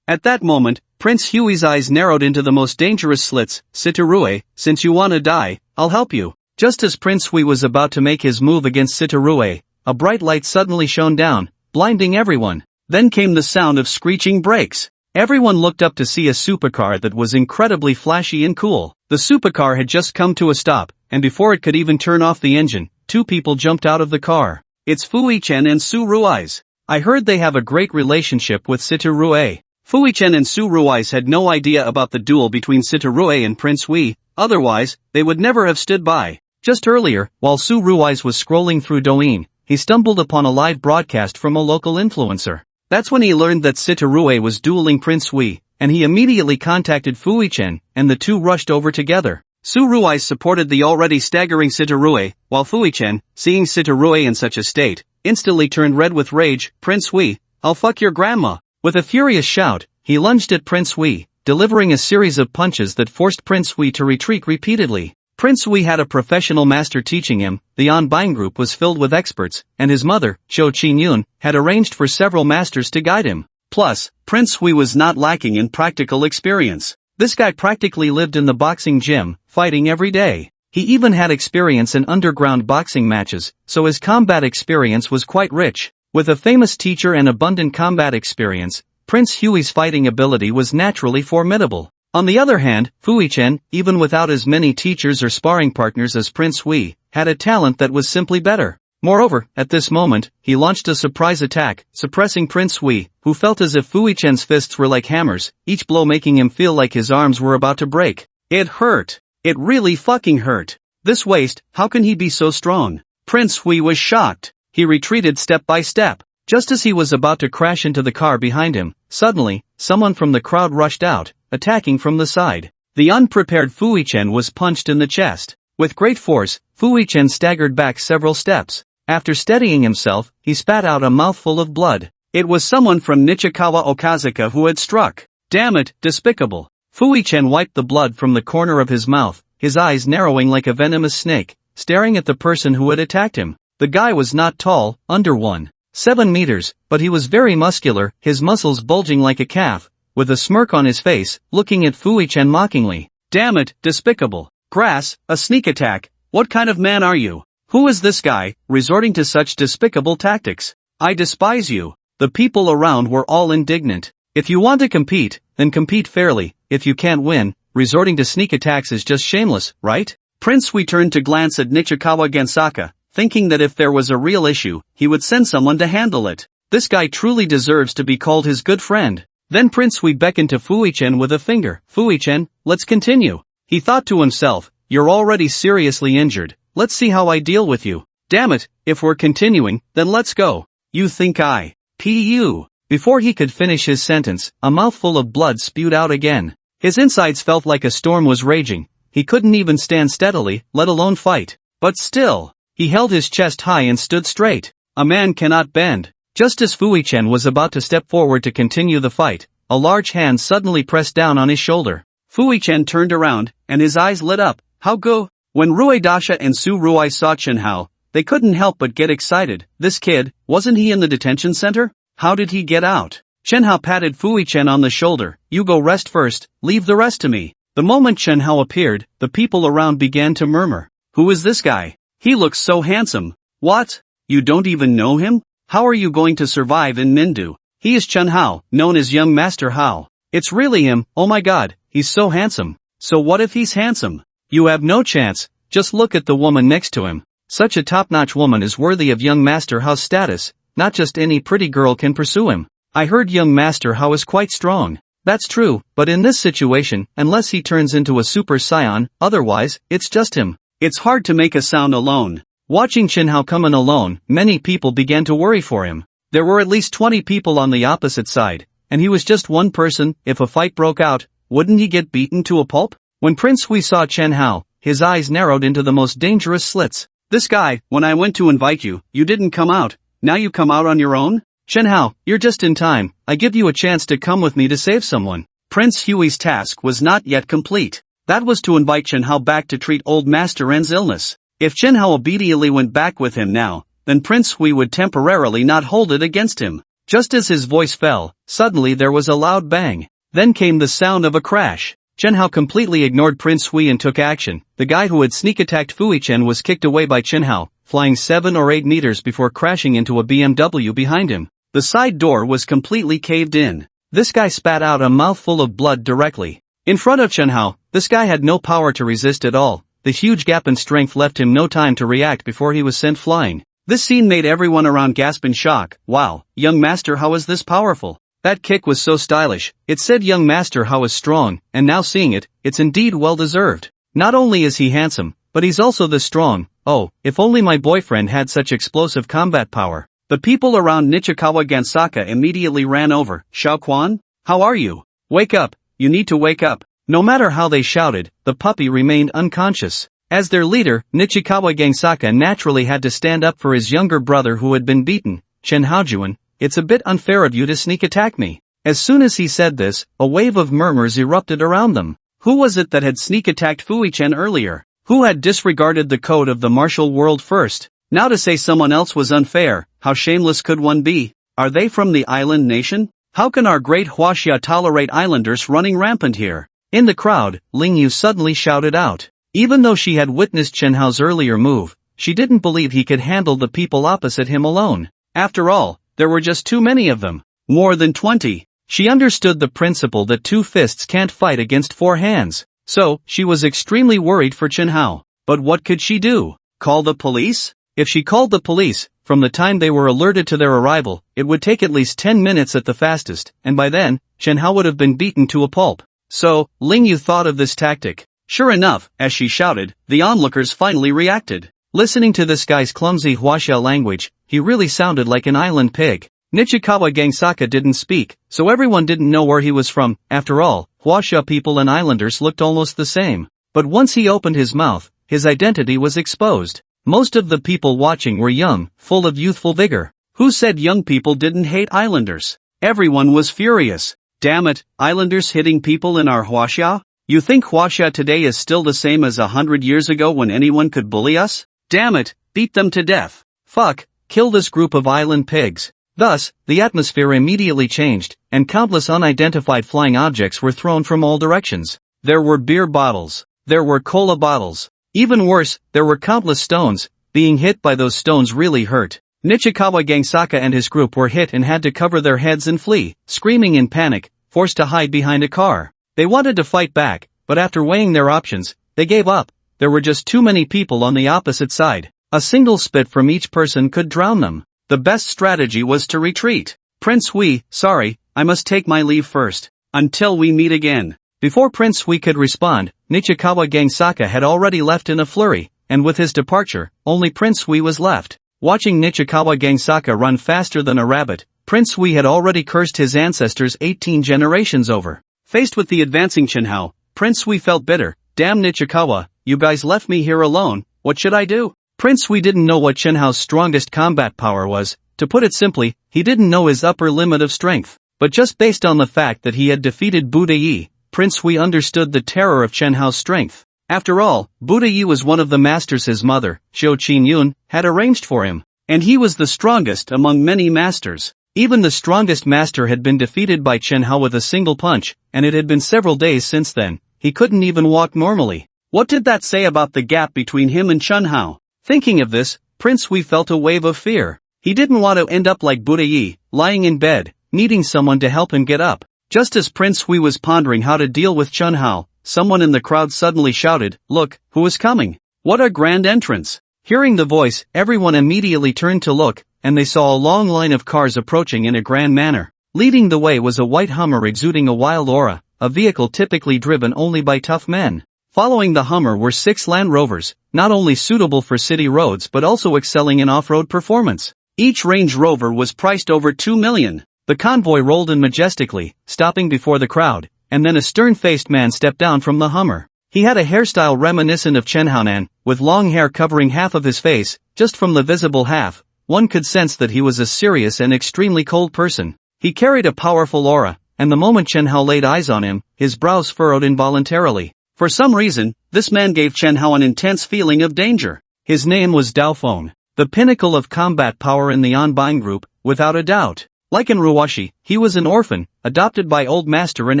At that moment, Prince Hui's eyes narrowed into the most dangerous slits. Sitorué, since you wanna die, I'll help you. Just as Prince Hui was about to make his move against Sitorué, a bright light suddenly shone down, blinding everyone. Then came the sound of screeching brakes. Everyone looked up to see a supercar that was incredibly flashy and cool. The supercar had just come to a stop, and before it could even turn off the engine, two people jumped out of the car. It's Fuichen and Su Ruiz. I heard they have a great relationship with Sitorué. Fuichen and Su Ruiz had no idea about the duel between Sitorué and Prince Hui, otherwise, they would never have stood by. Just earlier, while Su Ruiz was scrolling through Douyin, he stumbled upon a live broadcast from a local influencer. That's when he learned that Sitorué was dueling Prince Hui, and he immediately contacted Fuichen, and the two rushed over together. Su Ruiz supported the already staggering Sitorué, while Fuichen, seeing Sitorué in such a state, instantly turned red with rage. Prince Hui, I'll fuck your grandma. With a furious shout, he lunged at Prince Hui, delivering a series of punches that forced Prince Hui to retreat repeatedly. Prince Hui had a professional master teaching him, the Anbine group was filled with experts, and his mother, Zhou Qinyun, had arranged for several masters to guide him. Plus, Prince Hui was not lacking in practical experience. This guy practically lived in the boxing gym, fighting every day. He even had experience in underground boxing matches, so his combat experience was quite rich. With a famous teacher and abundant combat experience, Prince Hui's fighting ability was naturally formidable. On the other hand, Fuichen, even without as many teachers or sparring partners as Prince Hui, had a talent that was simply better. Moreover, at this moment, he launched a surprise attack, suppressing Prince Hui, who felt as if Fuichen's fists were like hammers, each blow making him feel like his arms were about to break. It hurt. It really fucking hurt. This waste, how can he be so strong? Prince Hui was shocked. He retreated step by step. Just as he was about to crash into the car behind him, suddenly, someone from the crowd rushed out, attacking from the side. The unprepared Fuichen was punched in the chest. With great force, Fuichen staggered back several steps. After steadying himself, he spat out a mouthful of blood. It was someone from Nichikawa Okazaki who had struck. Damn it, despicable. Fuichen wiped the blood from the corner of his mouth, his eyes narrowing like a venomous snake, staring at the person who had attacked him. The guy was not tall, under 1.7 meters, but he was very muscular, his muscles bulging like a calf, with a smirk on his face, looking at Fuichen mockingly. Damn it, despicable. Grass, a sneak attack, what kind of man are you? Who is this guy, resorting to such despicable tactics? I despise you. The people around were all indignant. If you want to compete, then compete fairly. If you can't win, resorting to sneak attacks is just shameless, right? Prince Hui turned to glance at Nichikawa Gensaka, thinking that if there was a real issue, he would send someone to handle it. This guy truly deserves to be called his good friend. Then Prince Hui beckoned to Fuichen with a finger. Fuichen, let's continue. He thought to himself, you're already seriously injured, let's see how I deal with you. Damn it, if we're continuing, then let's go. You think I P.U. Before he could finish his sentence, a mouthful of blood spewed out again. His insides felt like a storm was raging. He couldn't even stand steadily, let alone fight. But still, he held his chest high and stood straight. A man cannot bend. Just as Fuichen was about to step forward to continue the fight, a large hand suddenly pressed down on his shoulder. Fuichen turned around, and his eyes lit up. How go? When Ruidasha and Su Ruai saw Chen Hao, they couldn't help but get excited. This kid, wasn't he in the detention center? How did he get out? Chen Hao patted Fui Chen on the shoulder. You go rest first, leave the rest to me. The moment Chen Hao appeared, the people around began to murmur. Who is this guy? He looks so handsome. What? You don't even know him? How are you going to survive in Mindu? He is Chen Hao, known as Young Master Hao. It's really him. Oh my god, he's so handsome. So what if he's handsome? You have no chance, just look at the woman next to him. Such a top-notch woman is worthy of Young Master Hao's status, not just any pretty girl can pursue him. I heard Young Master Hao is quite strong. That's true, but in this situation, unless he turns into a Super Saiyan, otherwise, it's just him. It's hard to make a sound alone. Watching Chen Hao come in alone, many people began to worry for him. There were at least 20 people on the opposite side, and he was just one person. If a fight broke out, wouldn't he get beaten to a pulp? When Prince Hui saw Chen Hao, his eyes narrowed into the most dangerous slits. This guy, when I went to invite you, you didn't come out. Now you come out on your own? Chen Hao, you're just in time. I give you a chance to come with me to save someone. Prince Hui's task was not yet complete. That was to invite Chen Hao back to treat old Master Ren's illness. If Chen Hao obediently went back with him now, then Prince Hui would temporarily not hold it against him. Just as his voice fell, suddenly there was a loud bang. Then came the sound of a crash. Chen Hao completely ignored Prince Hui and took action. The guy who had sneak-attacked Fui Chen was kicked away by Chen Hao, flying 7 or 8 meters before crashing into a BMW behind him. The side door was completely caved in. This guy spat out a mouthful of blood directly in front of Chen Hao. This guy had no power to resist at all. The huge gap in strength left him no time to react before he was sent flying. This scene made everyone around gasp in shock. Wow, Young Master Hao is this powerful? That kick was so stylish. It said Young Master Hao is strong, and now seeing it, it's indeed well deserved. Not only is he handsome, but he's also this strong. Oh, if only my boyfriend had such explosive combat power. The people around Nichikawa Gansaka immediately ran over. Xiao Quan? How are you? Wake up, you need to wake up. No matter how they shouted, the puppy remained unconscious. As their leader, Nichikawa Gansaka naturally had to stand up for his younger brother who had been beaten. Chen Haojuan, it's a bit unfair of you to sneak attack me. As soon as he said this, a wave of murmurs erupted around them. Who was it that had sneak attacked Fui Chen earlier? Who had disregarded the code of the martial world first? Now to say someone else was unfair, how shameless could one be? Are they from the island nation? How can our great Huaxia tolerate islanders running rampant here? In the crowd, Ling Yu suddenly shouted out. Even though she had witnessed Chen Hao's earlier move, she didn't believe he could handle the people opposite him alone. After all, there were just too many of them. More than 20. She understood the principle that 2 fists can't fight against 4 hands. So, she was extremely worried for Chen Hao. But what could she do? Call the police? If she called the police, from the time they were alerted to their arrival, it would take at least 10 minutes at the fastest, and by then, Chen Hao would have been beaten to a pulp. So, Ling Yu thought of this tactic. Sure enough, as she shouted, the onlookers finally reacted. Listening to this guy's clumsy Huaxia language, he really sounded like an island pig. Nichikawa Gangsaka didn't speak, so everyone didn't know where he was from. After all, Huaxia people and islanders looked almost the same. But once he opened his mouth, his identity was exposed. Most of the people watching were young, full of youthful vigor. Who said young people didn't hate islanders? Everyone was furious. Damn it, islanders hitting people in our Huaxia? You think Huaxia today is still the same as 100 years ago when anyone could bully us? Damn it, beat them to death. Fuck, kill this group of island pigs. Thus, the atmosphere immediately changed, and countless unidentified flying objects were thrown from all directions. There were beer bottles. There were cola bottles. Even worse, there were countless stones. Being hit by those stones really hurt. Nichikawa Gangsaka and his group were hit and had to cover their heads and flee, screaming in panic, forced to hide behind a car. They wanted to fight back, but after weighing their options, they gave up. There were just too many people on the opposite side. A single spit from each person could drown them. The best strategy was to retreat. Prince Hui, sorry, I must take my leave first. Until we meet again. Before Prince Hui could respond, Nichikawa Gangsaka had already left in a flurry, and with his departure, only Prince Hui was left. Watching Nichikawa Gangsaka run faster than a rabbit, Prince Hui had already cursed his ancestors 18 generations over. Faced with the advancing Chen Hao, Prince Hui felt bitter. Damn Nichikawa, you guys left me here alone, what should I do? Prince Hui didn't know what Chen Hao's strongest combat power was. To put it simply, he didn't know his upper limit of strength. But just based on the fact that he had defeated Budayi, Prince Hui understood the terror of Chen Hao's strength. After all, Buddha was one of the masters his mother, Shou Qin-yun, had arranged for him. And he was the strongest among many masters. Even the strongest master had been defeated by Chen Hao with a single punch, and it had been several days since then. He couldn't even walk normally. What did that say about the gap between him and Chen Hao? Thinking of this, Prince Hui felt a wave of fear. He didn't want to end up like Buddha Yi, lying in bed, needing someone to help him get up. Just as Prince Hui was pondering how to deal with Chen Hao, someone in the crowd suddenly shouted, "Look, who is coming? What a grand entrance!" Hearing the voice, everyone immediately turned to look, and they saw a long line of cars approaching in a grand manner. Leading the way was a white Hummer exuding a wild aura, a vehicle typically driven only by tough men. Following the Hummer were 6 Land Rovers, not only suitable for city roads but also excelling in off-road performance. Each Range Rover was priced over 2 million. The convoy rolled in majestically, stopping before the crowd, and then a stern-faced man stepped down from the Hummer. He had a hairstyle reminiscent of Chen Haonan, with long hair covering half of his face. Just from the visible half, one could sense that he was a serious and extremely cold person. He carried a powerful aura, and the moment Chen Hao laid eyes on him, his brows furrowed involuntarily. For some reason, this man gave Chen Hao an intense feeling of danger. His name was Dao Feng, the pinnacle of combat power in the Anbang group, without a doubt. Like in Ruwashi, he was an orphan, adopted by Old Masterin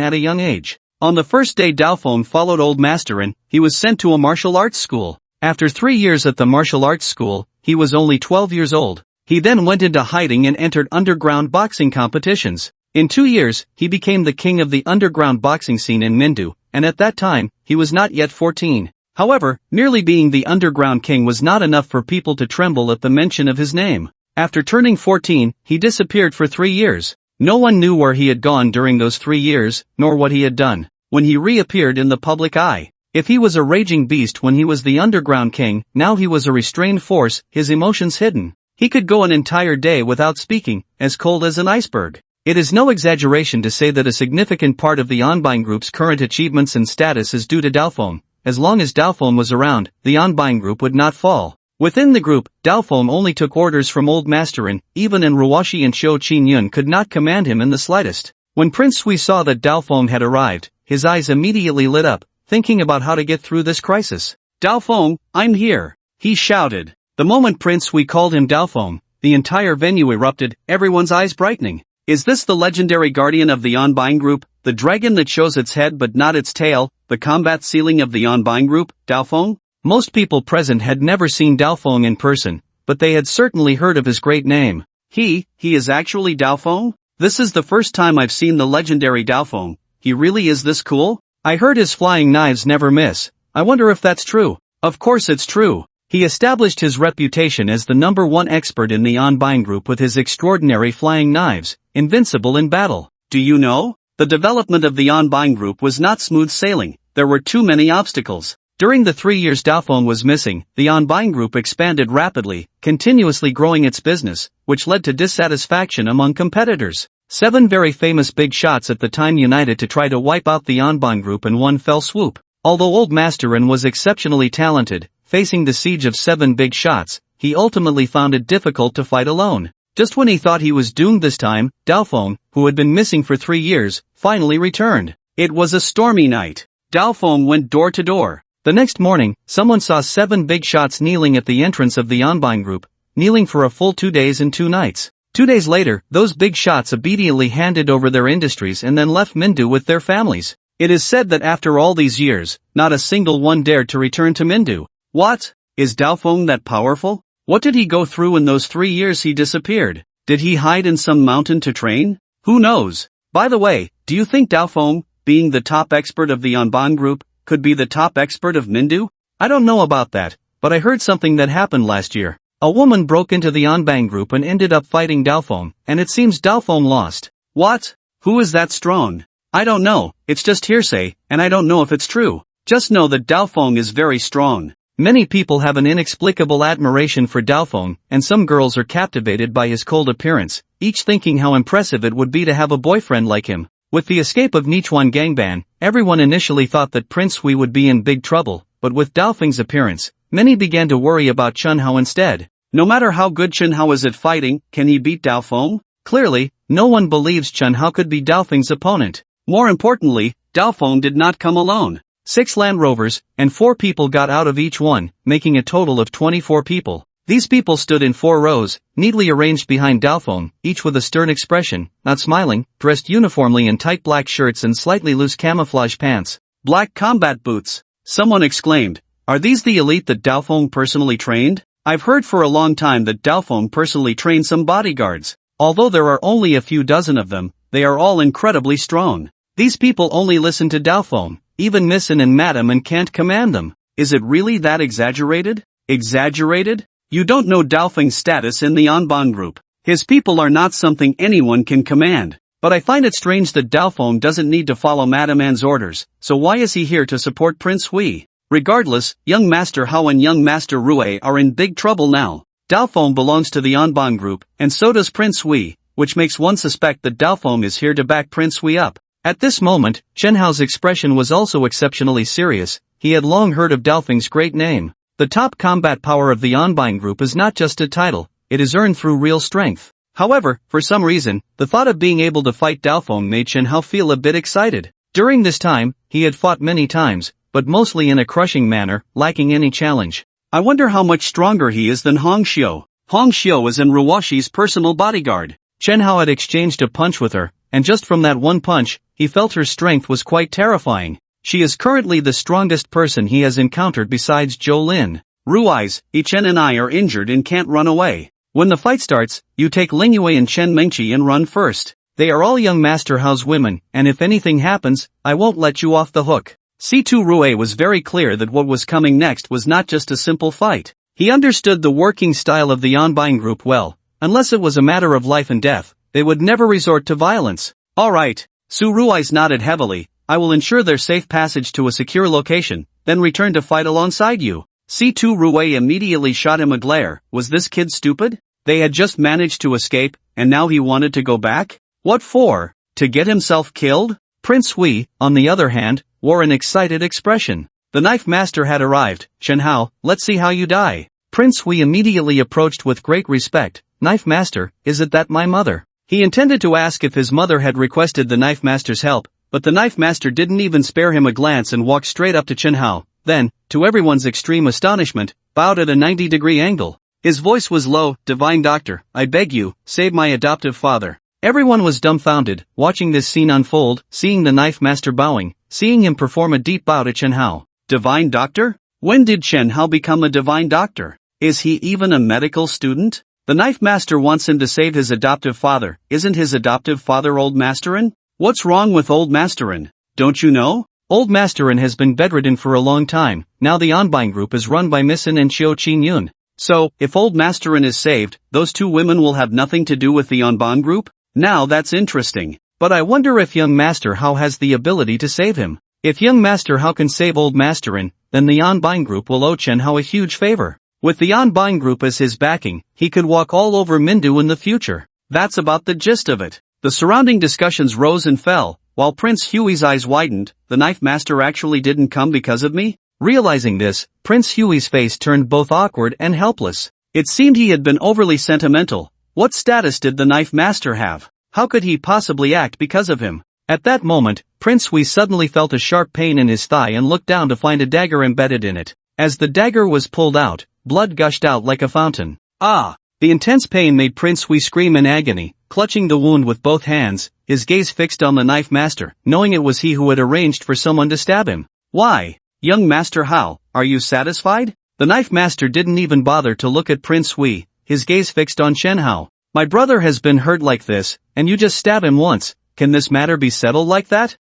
at a young age. On the first day Dao Feng followed Old Masterin, he was sent to a martial arts school. After 3 years at the martial arts school, he was only 12 years old. He then went into hiding and entered underground boxing competitions. In 2 years, he became the king of the underground boxing scene in Mindu, and at that time, he was not yet 14. However, merely being the underground king was not enough for people to tremble at the mention of his name. After turning 14, he disappeared for 3 years. No one knew where he had gone during those 3 years, nor what he had done. When he reappeared in the public eye, if he was a raging beast when he was the underground king, now he was a restrained force, his emotions hidden. He could go an entire day without speaking, as cold as an iceberg. It is no exaggeration to say that a significant part of the Anbang group's current achievements and status is due to Dao Feng. As long as Dao Feng was around, the Anbang group would not fall. Within the group, Dao Feng only took orders from Old Masterin. Even in Ruwashi and Shou Qin-yun could not command him in the slightest. When Prince Hui saw that Dao Feng had arrived, his eyes immediately lit up, thinking about how to get through this crisis. "Dao Feng, I'm here!" he shouted. The moment Prince Hui called him Dao Feng, the entire venue erupted, everyone's eyes brightening. Is this the legendary guardian of the Anbang group, the dragon that shows its head but not its tail, the combat ceiling of the Anbang group, Dao Feng? Most people present had never seen Dao Feng in person, but they had certainly heard of his great name. He is actually Dao Feng? This is the first time I've seen the legendary Dao Feng. He really is this cool? I heard his flying knives never miss. I wonder if that's true. Of course it's true. He established his reputation as the #1 expert in the Anbang group with his extraordinary flying knives, invincible in battle. Do you know? The development of the Anbang group was not smooth sailing. There were too many obstacles. During the 3 years Dao Feng was missing, the Anbang group expanded rapidly, continuously growing its business, which led to dissatisfaction among competitors. 7 very famous big shots at the time united to try to wipe out the Anbang group in one fell swoop. Although Old Masterin was exceptionally talented, facing the siege of 7 big shots, he ultimately found it difficult to fight alone. Just when he thought he was doomed this time, Dao Feng, who had been missing for 3 years, finally returned. It was a stormy night. Dao Feng went door to door. The next morning, someone saw 7 big shots kneeling at the entrance of the Anbang group, kneeling for a full 2 days and 2 nights. 2 days later, those big shots obediently handed over their industries and then left Mindu with their families. It is said that after all these years, not a single one dared to return to Mindu. What? Is Dao Feng that powerful? What did he go through in those 3 years he disappeared? Did he hide in some mountain to train? Who knows? By the way, do you think Dao Feng, being the top expert of the Anbang group, could be the top expert of Mindu? I don't know about that, but I heard something that happened last year. A woman broke into the Anbang group and ended up fighting Dao Feng, and it seems Dao Feng lost. What? Who is that strong? I don't know, it's just hearsay, and I don't know if it's true. Just know that Dao Feng is very strong. Many people have an inexplicable admiration for Dao Feng, and some girls are captivated by his cold appearance, each thinking how impressive it would be to have a boyfriend like him. With the escape of Nichuan Gangban, everyone initially thought that Prince Hui would be in big trouble, but with Dao Feng's appearance, many began to worry about Chen Hao instead. No matter how good Chen Hao is at fighting, can he beat Dao Feng? Clearly, no one believes Chen Hao could be Dao Feng's opponent. More importantly, Dao Feng did not come alone. 6 Land Rovers, and 4 people got out of each one, making a total of 24 people. These people stood in 4 rows, neatly arranged behind Daofeng, each with a stern expression, not smiling, dressed uniformly in tight black shirts and slightly loose camouflage pants. Black combat boots. Someone exclaimed, "Are these the elite that Daofeng personally trained? I've heard for a long time that Daofeng personally trained some bodyguards. Although there are only a few dozen of them, they are all incredibly strong. These people only listen to Daofeng, even Missen and Madam, and can't command them. Is it really that exaggerated? Exaggerated? You don't know Daofeng's status in the Anban group. His people are not something anyone can command. But I find it strange that Daofeng doesn't need to follow Madam An's orders, so why is he here to support Prince Hui? Regardless, young Master Hao and young Master Rue are in big trouble now. Daofeng belongs to the Anban group, and so does Prince Hui, which makes one suspect that Daofeng is here to back Prince Hui up." At this moment, Chen Hao's expression was also exceptionally serious. He had long heard of Daofeng's great name. The top combat power of the Anban group is not just a title, it is earned through real strength. However, for some reason, the thought of being able to fight Daofeng made Chen Hao feel a bit excited. During this time, he had fought many times, but mostly in a crushing manner, lacking any challenge. I wonder how much stronger he is than Hong Xiu. Hong Xiu is Ruwashi's personal bodyguard. Chen Hao had exchanged a punch with her, and just from that one punch, he felt her strength was quite terrifying. She is currently the strongest person he has encountered besides Zhou Lin. Rui's, Chen and I are injured and can't run away. When the fight starts, you take Lingyue and Chen Mengqi and run first. They are all young Master Hao's women, and if anything happens, I won't let you off the hook. C2 Rue was very clear that what was coming next was not just a simple fight. He understood the working style of the Anban group well. Unless it was a matter of life and death, they would never resort to violence. Alright. Su Rui's nodded heavily. I will ensure their safe passage to a secure location, then return to fight alongside you. C2 Rue immediately shot him a glare. Was this kid stupid? They had just managed to escape, and now he wanted to go back? What for? To get himself killed? Prince Hui, on the other hand, wore an excited expression. The knife master had arrived. Chen Hao, let's see how you die. Prince Hui immediately approached with great respect. Knife master, is it that my mother? He intended to ask if his mother had requested the knife master's help, but the knife master didn't even spare him a glance and walked straight up to Chen Hao, then, to everyone's extreme astonishment, bowed at a 90-degree angle. His voice was low. Divine Doctor, I beg you, save my adoptive father. Everyone was dumbfounded, watching this scene unfold, seeing the knife master bowing, seeing him perform a deep bow to Chen Hao. Divine Doctor? When did Chen Hao become a divine doctor? Is he even a medical student? The knife master wants him to save his adoptive father. Isn't his adoptive father Old Masterin? What's wrong with Old Masterin? Don't you know? Old Masterin has been bedridden for a long time. Now the Anban group is run by Missen and Xiao Qin-yun. So, if Old Masterin is saved, those two women will have nothing to do with the Anban group? Now that's interesting. But I wonder if young Master Hao has the ability to save him. If young Master Hao can save Old Masterin, then the Anban group will owe Chen Hao a huge favor. With the Anban group as his backing, he could walk all over Mindu in the future. That's about the gist of it. The surrounding discussions rose and fell. While Prince Hui's eyes widened, the knife master actually didn't come because of me? Realizing this, Prince Hui's face turned both awkward and helpless. It seemed he had been overly sentimental. What status did the knife master have? How could he possibly act because of him? At that moment, Prince Hui suddenly felt a sharp pain in his thigh and looked down to find a dagger embedded in it. As the dagger was pulled out, blood gushed out like a fountain. Ah! The intense pain made Prince Hui scream in agony, clutching the wound with both hands, his gaze fixed on the knife master, knowing it was he who had arranged for someone to stab him. Why? Young Master Hao, are you satisfied? The knife master didn't even bother to look at Prince Hui, his gaze fixed on Chen Hao. My brother has been hurt like this, and you just stab him once. Can this matter be settled like that?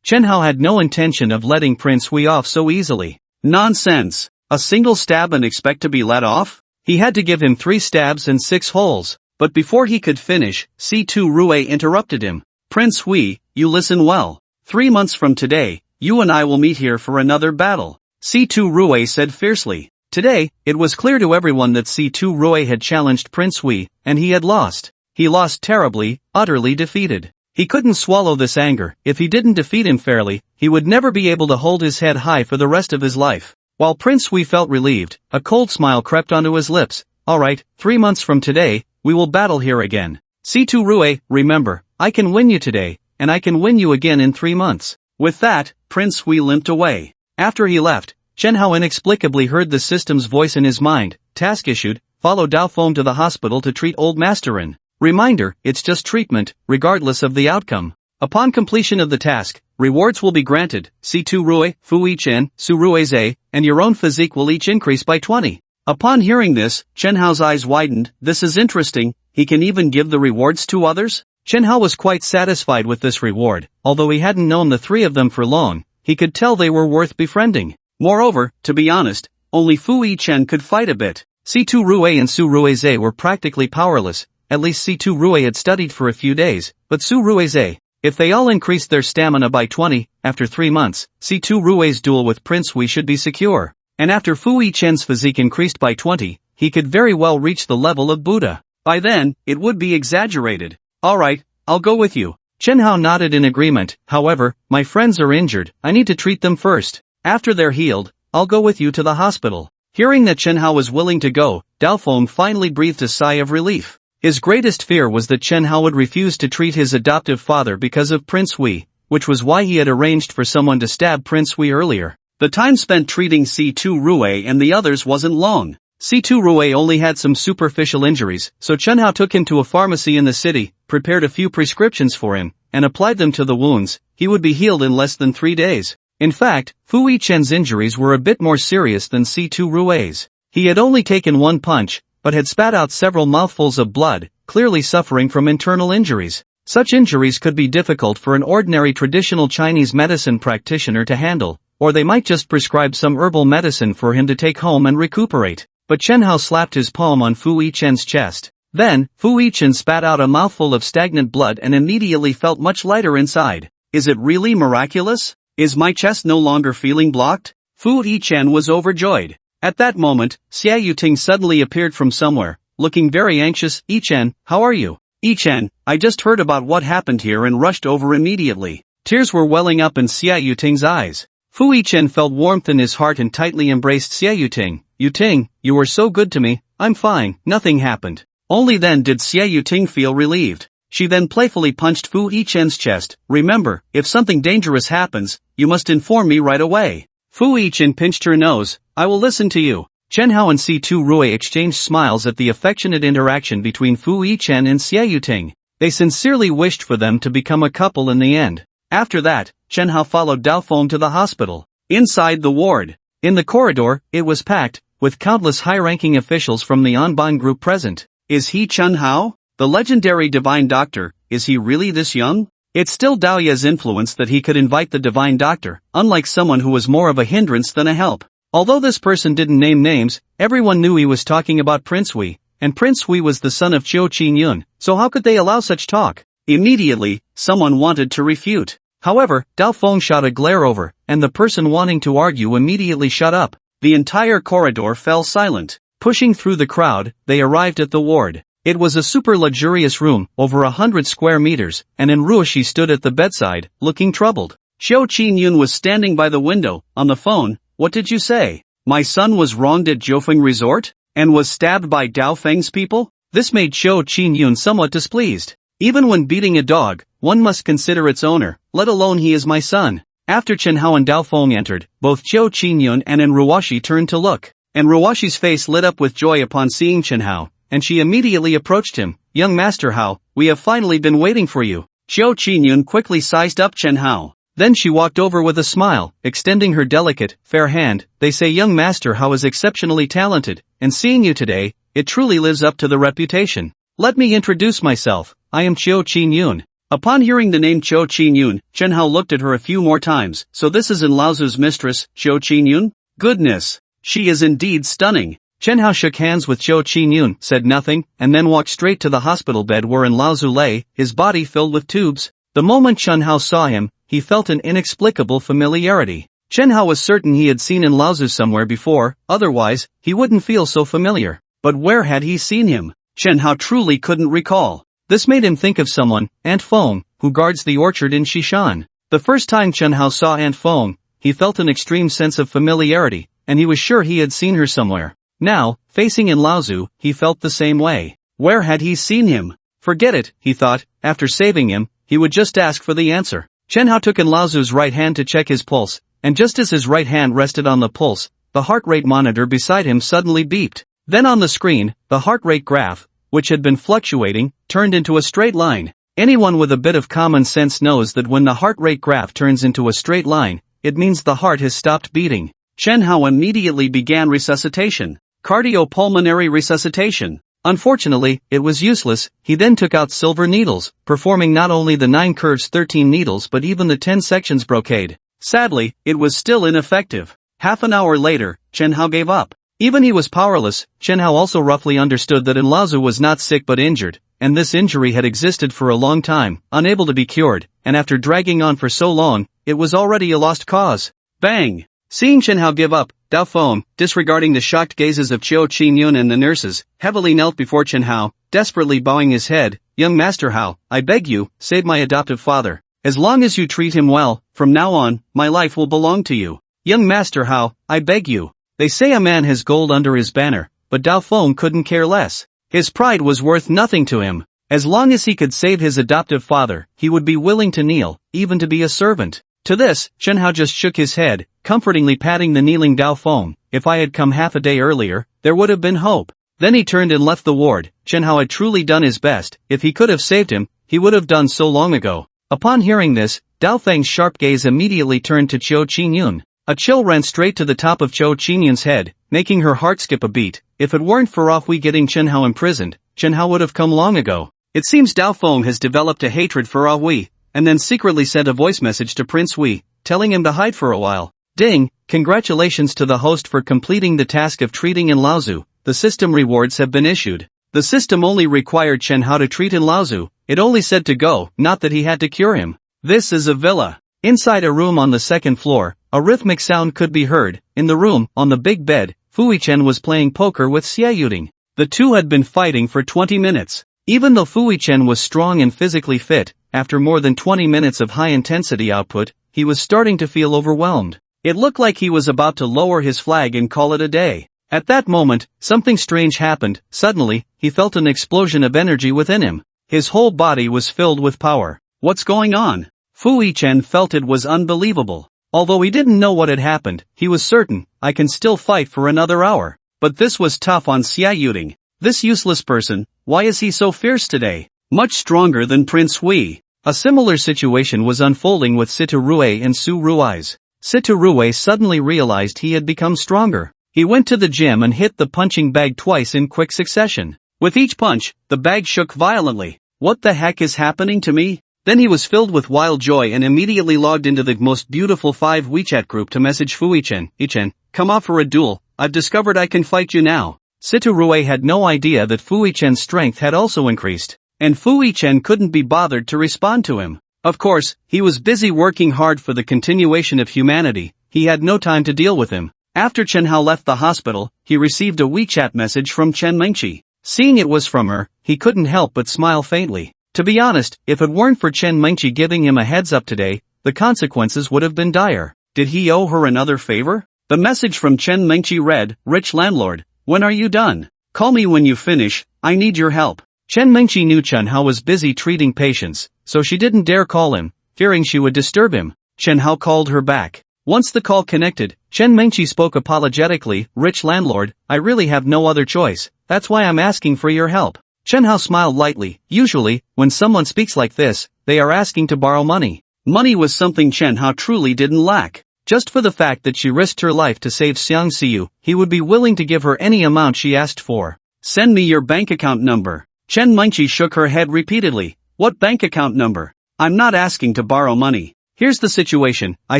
Chen Hao had no intention of letting Prince Hui off so easily. Nonsense! A single stab and expect to be let off? He had to give him 3 stabs and 6 holes. But before he could finish, C2 Rue interrupted him. Prince Hui, you listen well. 3 months from today, you and I will meet here for another battle. C2 Rue said fiercely. Today, it was clear to everyone that C2 Rue had challenged Prince Hui, and he had lost. He lost terribly, utterly defeated. He couldn't swallow this anger. If he didn't defeat him fairly, he would never be able to hold his head high for the rest of his life. While Prince Hui felt relieved, a cold smile crept onto his lips. Alright, 3 months from today, we will battle here again. C2 Rue, remember, I can win you today, and I can win you again in 3 months. With that, Prince Hui limped away. After he left, Chen Hao inexplicably heard the system's voice in his mind. Task issued, follow Dao Feng to the hospital to treat old Masterin. Reminder, it's just treatment, regardless of the outcome. Upon completion of the task, rewards will be granted. C2 Rui, Fu Yichen, Su Rui Zhe, and your own physique will each increase by 20. Upon hearing this, Chen Hao's eyes widened. This is interesting, he can even give the rewards to others? Chen Hao was quite satisfied with this reward, although he hadn't known the three of them for long, he could tell they were worth befriending. Moreover, to be honest, only Fu Yichen could fight a bit. C2 Rui and Su Rui Zhe were practically powerless, at least C2 Rui had studied for a few days, but Su Rui Zhe, if they all increased their stamina by 20, after 3 months, C2 Rui's duel with Prince Hui should be secure. And after Fu Yichen's physique increased by 20, he could very well reach the level of Buddha. By then, it would be exaggerated. Alright, I'll go with you. Chen Hao nodded in agreement. However, my friends are injured, I need to treat them first. After they're healed, I'll go with you to the hospital. Hearing that Chen Hao was willing to go, Dao Feng finally breathed a sigh of relief. His greatest fear was that Chen Hao would refuse to treat his adoptive father because of Prince Hui, which was why he had arranged for someone to stab Prince Hui earlier. The time spent treating C2 Rui and the others wasn't long. C2 Rui only had some superficial injuries, so Chen Hao took him to a pharmacy in the city, prepared a few prescriptions for him, and applied them to the wounds. He would be healed in less than 3 days. In fact, Fu Yichen's injuries were a bit more serious than C2 Rui's. He had only taken one punch, but had spat out several mouthfuls of blood, clearly suffering from internal injuries. Such injuries could be difficult for an ordinary traditional Chinese medicine practitioner to handle, or they might just prescribe some herbal medicine for him to take home and recuperate. But Chen Hao slapped his palm on Fu Yichen's chest. Then, Fu Yichen spat out a mouthful of stagnant blood and immediately felt much lighter inside. Is it really miraculous? Is my chest no longer feeling blocked? Fu Yichen was overjoyed. At that moment, Xia Yuting suddenly appeared from somewhere, looking very anxious. Yichen, how are you? Yichen, I just heard about what happened here and rushed over immediately. Tears were welling up in Xia Yuting's eyes. Fu Yichen felt warmth in his heart and tightly embraced Xia Yuting. Yuting, you were so good to me. I'm fine, nothing happened. Only then did Xia Yuting feel relieved. She then playfully punched Fu Yichen's chest. Remember, if something dangerous happens, you must inform me right away. Fu Yichen pinched her nose. I will listen to you. Chen Hao and C2 Rui exchanged smiles at the affectionate interaction between Fu Yichen and Xia Yuting. They sincerely wished for them to become a couple in the end. After that, Chen Hao followed Dao Feng to the hospital. Inside the ward. In the corridor, it was packed, with countless high-ranking officials from the Anban group present. Is he Chen Hao? The legendary divine doctor, is he really this young? It's still Daoya's influence that he could invite the divine doctor, unlike someone who was more of a hindrance than a help. Although this person didn't name names, everyone knew he was talking about Prince Hui, and Prince Hui was the son of Qiu Qin-yun, so how could they allow such talk? Immediately, someone wanted to refute. However, Dao Feng shot a glare over, and the person wanting to argue immediately shut up. The entire corridor fell silent. Pushing through the crowd, they arrived at the ward. It was a super luxurious room, over 100 square meters, and Enruoshi stood at the bedside, looking troubled. Qiu Qin-yun was standing by the window, on the phone. What did you say? My son was wronged at Jiufeng Resort? And was stabbed by Dao Feng's people? This made Qiu Qin-yun somewhat displeased. Even when beating a dog, one must consider its owner, let alone he is my son. After Chen Hao and Dao Feng entered, both Qiu Qin-yun and Enruoshi turned to look. Enruoshi's face lit up with joy upon seeing Chen Hao, and she immediately approached him. Young Master Hao, we have finally been waiting for you. Qiu Qin-yun quickly sized up Chen Hao. Then she walked over with a smile, extending her delicate, fair hand. They say young Master Hao is exceptionally talented, and seeing you today, it truly lives up to the reputation. Let me introduce myself, I am Qiu Qin-yun. Upon hearing the name Qiu Qin-yun, Chen Hao looked at her a few more times. So this is Enlaozu's mistress, Qiu Qin-yun? Goodness! She is indeed stunning. Chen Hao shook hands with Qiu Qin-yun, said nothing, and then walked straight to the hospital bed where Enlaozu lay, his body filled with tubes. The moment Chen Hao saw him, he felt an inexplicable familiarity. Chen Hao was certain he had seen Enlaozu somewhere before, otherwise, he wouldn't feel so familiar. But where had he seen him? Chen Hao truly couldn't recall. This made him think of someone, Aunt Feng, who guards the orchard in Xishan. The first time Chen Hao saw Aunt Feng, he felt an extreme sense of familiarity, and he was sure he had seen her somewhere. Now, facing Enlaozu, he felt the same way. Where had he seen him? Forget it, he thought, after saving him, he would just ask for the answer. Chen Hao took in Laozu's right hand to check his pulse, and just as his right hand rested on the pulse, the heart rate monitor beside him suddenly beeped. Then on the screen, the heart rate graph, which had been fluctuating, turned into a straight line. Anyone with a bit of common sense knows that when the heart rate graph turns into a straight line, it means the heart has stopped beating. Chen Hao immediately began resuscitation. Cardiopulmonary resuscitation. Unfortunately, it was useless. He then took out silver needles, performing not only the 9 curves 13 needles but even the 10 sections brocade. Sadly, it was still ineffective. Half an hour later, Chen Hao gave up. Even he was powerless. Chen Hao also roughly understood that Laozu was not sick but injured, and this injury had existed for a long time, unable to be cured, and after dragging on for so long, it was already a lost cause. Bang! Seeing Chen Hao give up, Dao Feng, disregarding the shocked gazes of Chiu Qingyun and the nurses, heavily knelt before Chen Hao, desperately bowing his head. "Young Master Hao, I beg you, save my adoptive father. As long as you treat him well, from now on, my life will belong to you. Young Master Hao, I beg you." They say a man has gold under his banner, but Dao Feng couldn't care less. His pride was worth nothing to him. As long as he could save his adoptive father, he would be willing to kneel, even to be a servant. To this, Chen Hao just shook his head, comfortingly patting the kneeling Dao Feng. "If I had come half a day earlier, there would have been hope." Then he turned and left the ward. Chen Hao had truly done his best. If he could have saved him, he would have done so long ago. Upon hearing this, Dao Feng's sharp gaze immediately turned to Chiu Qingyun. A chill ran straight to the top of Chiu Qingyun's head, making her heart skip a beat. If it weren't for Wei getting Chen Hao imprisoned, Chen Hao would have come long ago. It seems Dao Feng has developed a hatred for Wei, and then secretly sent a voice message to Prince Wei, telling him to hide for a while. Ding! Congratulations to the host for completing the task of treating in Laozu. The system rewards have been issued. The system only required Chen Hao to treat in Laozu. It only said to go, not that he had to cure him. This is a villa. Inside a room on the second floor, a rhythmic sound could be heard. In the room, on the big bed, Fu Chen was playing poker with Xie Yuding. The two had been fighting for 20 minutes. Even though Fu Chen was strong and physically fit, after more than 20 minutes of high-intensity output, he was starting to feel overwhelmed. It looked like he was about to lower his flag and call it a day. At that moment, something strange happened. Suddenly, he felt an explosion of energy within him. His whole body was filled with power. What's going on? Fu Chen felt it was unbelievable. Although he didn't know what had happened, he was certain, I can still fight for another hour. But this was tough on Xie Yuding. This useless person, why is he so fierce today? Much stronger than Prince Wei. A similar situation was unfolding with Situ Rui and Su Rui's. Situ Rui suddenly realized he had become stronger. He went to the gym and hit the punching bag twice in quick succession. With each punch, the bag shook violently. What the heck is happening to me? Then he was filled with wild joy and immediately logged into the most beautiful 5 WeChat group to message Fu Chen. "Ichen, come off for a duel. I've discovered I can fight you now." Situ Rui had no idea that Fu Chen's strength had also increased, and Fu Chen couldn't be bothered to respond to him. Of course, he was busy working hard for the continuation of humanity. He had no time to deal with him. After Chen Hao left the hospital, he received a WeChat message from Chen Mengqi. Seeing it was from her, he couldn't help but smile faintly. To be honest, if it weren't for Chen Mengqi giving him a heads up today, the consequences would have been dire. Did he owe her another favor? The message from Chen Mengqi read, "Rich landlord, when are you done? Call me when you finish, I need your help." Chen Mengqi knew Chen Hao was busy treating patients, so she didn't dare call him, fearing she would disturb him. Chen Hao called her back. Once the call connected, Chen Mengqi spoke apologetically, "Rich landlord, I really have no other choice, that's why I'm asking for your help." Chen Hao smiled lightly. Usually, when someone speaks like this, they are asking to borrow money. Money was something Chen Hao truly didn't lack. Just for the fact that she risked her life to save Xiang Xiu, he would be willing to give her any amount she asked for. "Send me your bank account number." Chen Mengqi shook her head repeatedly. "What bank account number? I'm not asking to borrow money. Here's the situation, I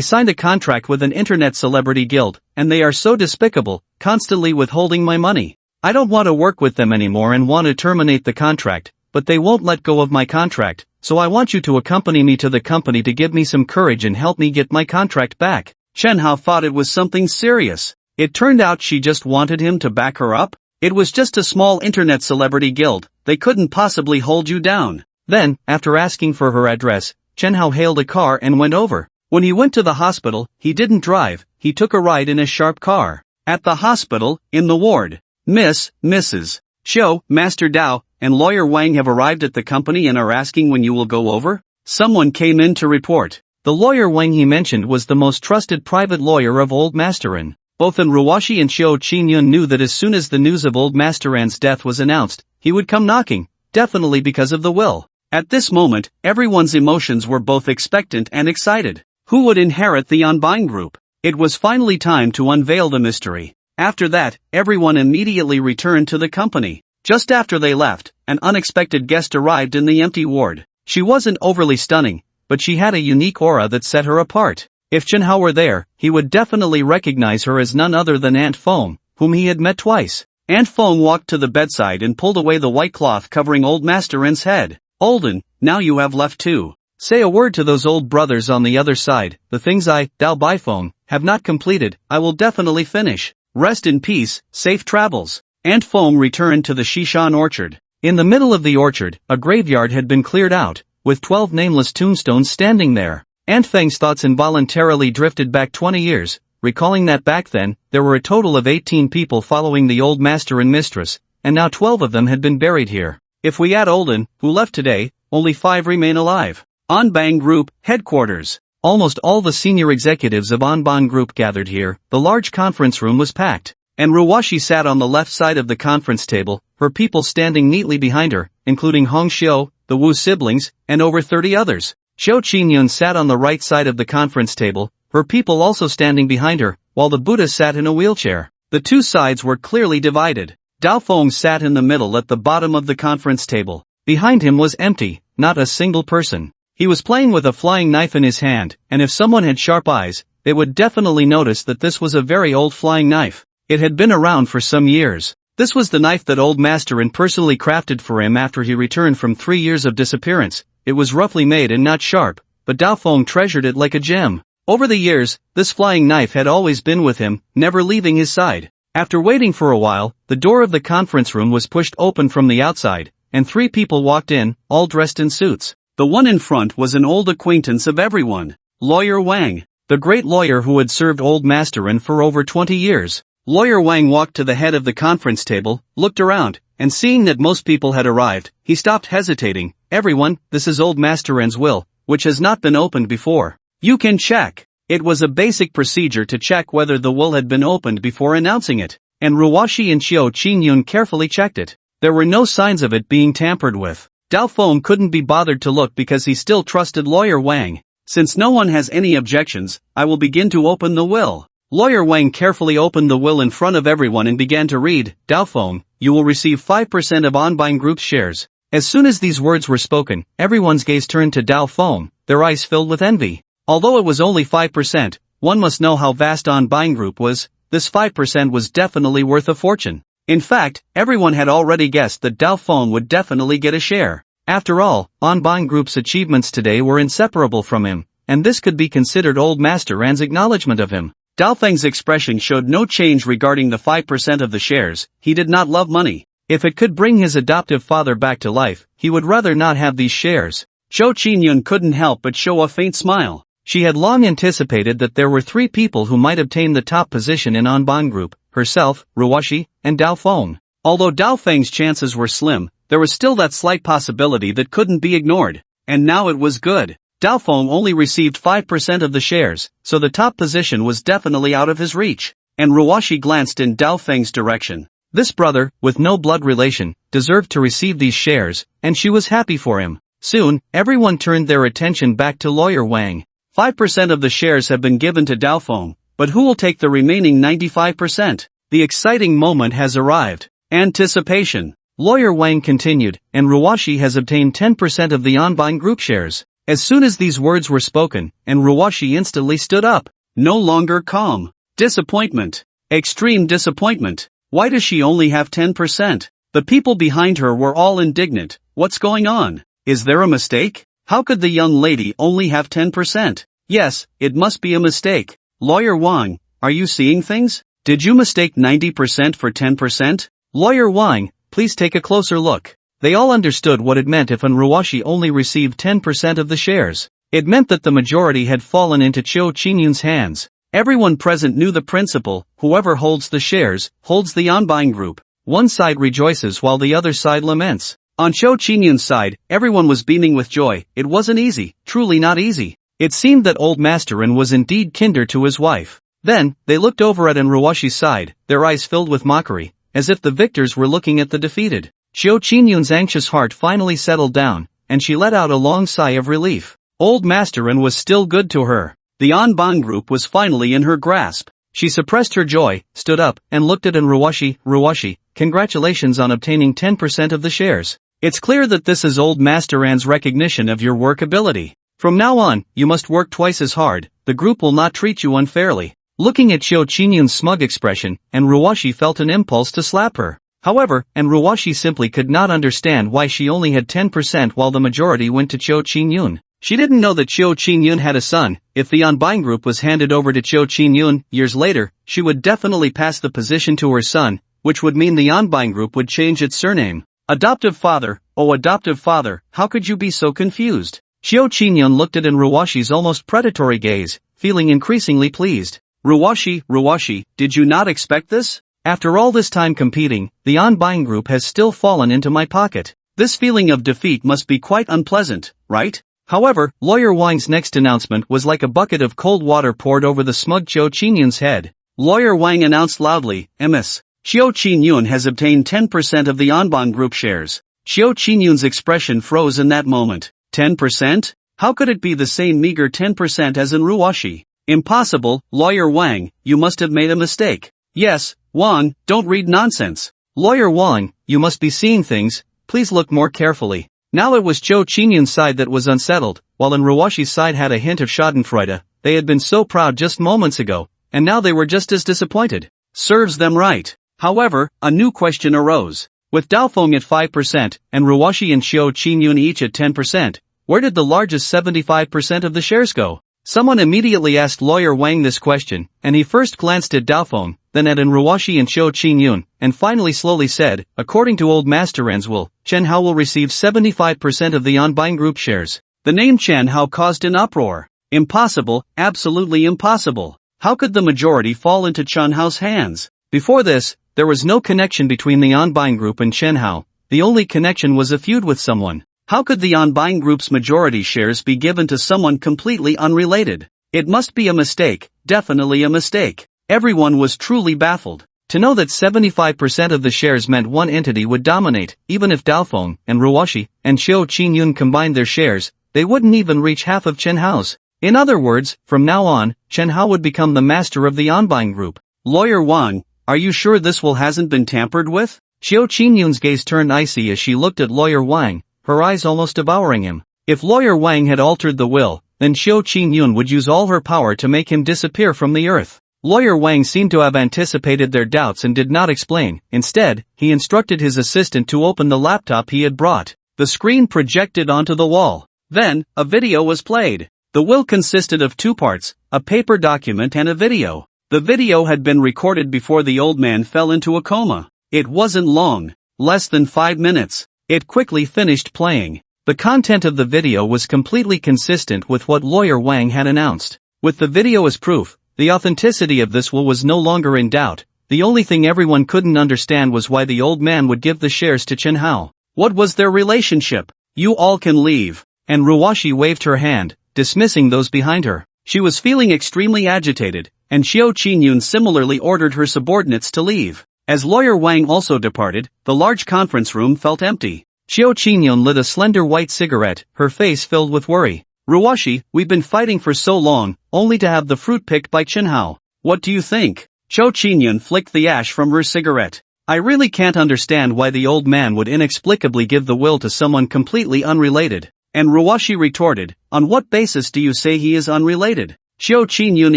signed a contract with an internet celebrity guild, and they are so despicable, constantly withholding my money. I don't want to work with them anymore and want to terminate the contract, but they won't let go of my contract, so I want you to accompany me to the company to give me some courage and help me get my contract back." Chen Hao thought it was something serious. It turned out she just wanted him to back her up? It was just a small internet celebrity guild, they couldn't possibly hold you down. Then, after asking for her address, Chen Hao hailed a car and went over. When he went to the hospital, he didn't drive, he took a ride in a sharp car. At the hospital, in the ward, Mrs. Xiu, Master Dao, and Lawyer Wang have arrived at the company and are asking when you will go over. Someone came in to report. The lawyer Wang he mentioned was the most trusted private lawyer of Old Masterin. Both An Ruwashi and Xiao Qingyun knew that as soon as the news of Old Masteran's death was announced, he would come knocking, definitely because of the will. At this moment, everyone's emotions were both expectant and excited. Who would inherit the Anbang group? It was finally time to unveil the mystery. After that, everyone immediately returned to the company. Just after they left, an unexpected guest arrived in the empty ward. She wasn't overly stunning, but she had a unique aura that set her apart. If Chen Hao were there, he would definitely recognize her as none other than Aunt Feng, whom he had met twice. Aunt Feng walked to the bedside and pulled away the white cloth covering Old Masteran's head. Olden, now you have left too. Say a word to those old brothers on the other side. The things I, Dao Baifeng, have not completed, I will definitely finish. Rest in peace, safe travels. Aunt Feng returned to the Shishan orchard. In the middle of the orchard, a graveyard had been cleared out, with 12 nameless tombstones standing there. Aunt Feng's thoughts involuntarily drifted back 20 years, recalling that back then, there were a total of 18 people following the old master and mistress, and now 12 of them had been buried here. If we add Olden, who left today, only 5 remain alive. Anbang Group, headquarters. Almost all the senior executives of Anbang Group gathered here. The large conference room was packed. And Ruwashi sat on the left side of the conference table, her people standing neatly behind her, including Hong Xiu, the Wu siblings, and over 30 others. Xiao Qingyun sat on the right side of the conference table, her people also standing behind her, while the Buddha sat in a wheelchair. The two sides were clearly divided. Dao Feng sat in the middle at the bottom of the conference table. Behind him was empty, not a single person. He was playing with a flying knife in his hand, and if someone had sharp eyes, they would definitely notice that this was a very old flying knife. It had been around for some years. This was the knife that Old Masterin personally crafted for him after he returned from 3 years of disappearance. It was roughly made and not sharp, but Dao Feng treasured it like a gem. Over the years, this flying knife had always been with him, never leaving his side. After waiting for a while, the door of the conference room was pushed open from the outside, and 3 people walked in, all dressed in suits. The one in front was an old acquaintance of everyone, Lawyer Wang, the great lawyer who had served Old Masterin for over 20 years. Lawyer Wang walked to the head of the conference table, looked around, and seeing that most people had arrived, he stopped hesitating. Everyone, this is Old Masterin's will, which has not been opened before. You can check. It was a basic procedure to check whether the will had been opened before announcing it, and Ruwashi and Xiao Qingyun carefully checked it. There were no signs of it being tampered with. Dao Feng couldn't be bothered to look because he still trusted Lawyer Wang. Since no one has any objections, I will begin to open the will. Lawyer Wang carefully opened the will in front of everyone and began to read. Dao Feng, you will receive 5% of Anbang Group's shares. As soon as these words were spoken, everyone's gaze turned to Dao Feng, their eyes filled with envy. Although it was only 5%, one must know how vast Anbang Group was. This 5% was definitely worth a fortune. In fact, everyone had already guessed that Dao Feng would definitely get a share. After all, Anbang Group's achievements today were inseparable from him, and this could be considered Old Masteran's acknowledgement of him. Dao Feng's expression showed no change regarding the 5% of the shares. He did not love money. If it could bring his adoptive father back to life, he would rather not have these shares. Xiao Qingyun couldn't help but show a faint smile. She had long anticipated that there were 3 people who might obtain the top position in Anbang Group, herself, Ruwashi, and Dao Feng. Although Dao Feng's chances were slim, there was still that slight possibility that couldn't be ignored. And now it was good. Dao Feng only received 5% of the shares, so the top position was definitely out of his reach. And Ruwashi glanced in Dao Feng's direction. This brother, with no blood relation, deserved to receive these shares, and she was happy for him. Soon, everyone turned their attention back to Lawyer Wang. 5% of the shares have been given to Dao Feng, but who will take the remaining 95%? The exciting moment has arrived. Anticipation. Lawyer Wang continued, and Ruwashi has obtained 10% of the Anbang Group shares. As soon as these words were spoken, and Ruwashi instantly stood up. No longer calm. Disappointment. Extreme disappointment. Why does she only have 10%? The people behind her were all indignant. What's going on? Is there a mistake? How could the young lady only have 10%? Yes, it must be a mistake. Lawyer Wang, are you seeing things? Did you mistake 90% for 10%? Lawyer Wang, please take a closer look. They all understood what it meant if An Ruwashi only received 10% of the shares. It meant that the majority had fallen into Xiao Qingyun's hands. Everyone present knew the principle, whoever holds the shares, holds the Anbang Group. One side rejoices while the other side laments. On Xiao Qingyun's side, everyone was beaming with joy. It wasn't easy, truly not easy. It seemed that old Masterin was indeed kinder to his wife. Then, they looked over at Enruwashi's side, their eyes filled with mockery, as if the victors were looking at the defeated. Xiao Qinyun's anxious heart finally settled down, and she let out a long sigh of relief. Old Masterin was still good to her. The Anbang group was finally in her grasp. She suppressed her joy, stood up, and looked at Enruwashi. Ruwashi, congratulations on obtaining 10% of the shares. It's clear that this is old Masteran's recognition of your work ability. From now on, you must work twice as hard, the group will not treat you unfairly. Looking at Xiao Qinyun's smug expression, Enruwashi felt an impulse to slap her. However, Enruwashi simply could not understand why she only had 10% while the majority went to Xiao Qinyun. She didn't know that Xiao Qinyun had a son. If the Anbang group was handed over to Xiao Qinyun years later, she would definitely pass the position to her son, which would mean the Anbang group would change its surname. Adoptive father, oh adoptive father, how could you be so confused? Xiao Qinyun looked at Enruwashi's almost predatory gaze, feeling increasingly pleased. Ruwashi, did you not expect this? After all this time competing, the Anbang group has still fallen into my pocket. This feeling of defeat must be quite unpleasant, right? However, Lawyer Wang's next announcement was like a bucket of cold water poured over the smug Xiao Qinyun's head. Lawyer Wang announced loudly, Ms. Xiao Qinyun has obtained 10% of the Anbang group shares. Xiao Qinyun's expression froze in that moment. 10%? How could it be the same meager 10% as in Ruwashi? Impossible, Lawyer Wang, you must have made a mistake. Yes, Wang, don't read nonsense. Lawyer Wang, you must be seeing things, please look more carefully. Now it was Xiao Qinyun's side that was unsettled, while Enruwashi's side had a hint of schadenfreude. They had been so proud just moments ago, and now they were just as disappointed. Serves them right. However, a new question arose. With Daofeng at 5%, and Ruwashi and Xiao Qinyun each at 10%, where did the largest 75% of the shares go? Someone immediately asked Lawyer Wang this question, and he first glanced at Daofeng, then at Enruwashi and Xiao Qinyun, and finally slowly said, according to old Masteran's will, Chen Hao will receive 75% of the Anbang group shares. The name Chen Hao caused an uproar. Impossible, absolutely impossible. How could the majority fall into Chen Hao's hands? Before this, there was no connection between the Anbang group and Chen Hao. The only connection was a feud with someone. How could the Anbang group's majority shares be given to someone completely unrelated? It must be a mistake, definitely a mistake. Everyone was truly baffled. To know that 75% of the shares meant one entity would dominate, even if Daofeng, and Ruwashi, and Xiao Qinyun combined their shares, they wouldn't even reach half of Chen Hao's. In other words, from now on, Chen Hao would become the master of the Anbang group. Lawyer Wang, are you sure this will hasn't been tampered with? Xiao Qinyun's gaze turned icy as she looked at Lawyer Wang, her eyes almost devouring him. If Lawyer Wang had altered the will, then Xiao Qinyun would use all her power to make him disappear from the earth. Lawyer Wang seemed to have anticipated their doubts and did not explain. Instead, he instructed his assistant to open the laptop he had brought. The screen projected onto the wall. Then, a video was played. The will consisted of two parts, a paper document and a video. The video had been recorded before the old man fell into a coma. It wasn't long, less than 5 minutes. It quickly finished playing. The content of the video was completely consistent with what Lawyer Wang had announced. With the video as proof, the authenticity of this will was no longer in doubt. The only thing everyone couldn't understand was why the old man would give the shares to Chen Hao. What was their relationship? You all can leave. And Ruwashi waved her hand, dismissing those behind her. She was feeling extremely agitated, and Xiao Qinyun similarly ordered her subordinates to leave. As Lawyer Wang also departed, the large conference room felt empty. Xiao Qinyun lit a slender white cigarette, her face filled with worry. Ruwashi, we've been fighting for so long, only to have the fruit picked by Chen Hao. What do you think? Xiao Qinyun flicked the ash from her cigarette. I really can't understand why the old man would inexplicably give the will to someone completely unrelated. And Ruwashi retorted, on what basis do you say he is unrelated? Xiao Qinyun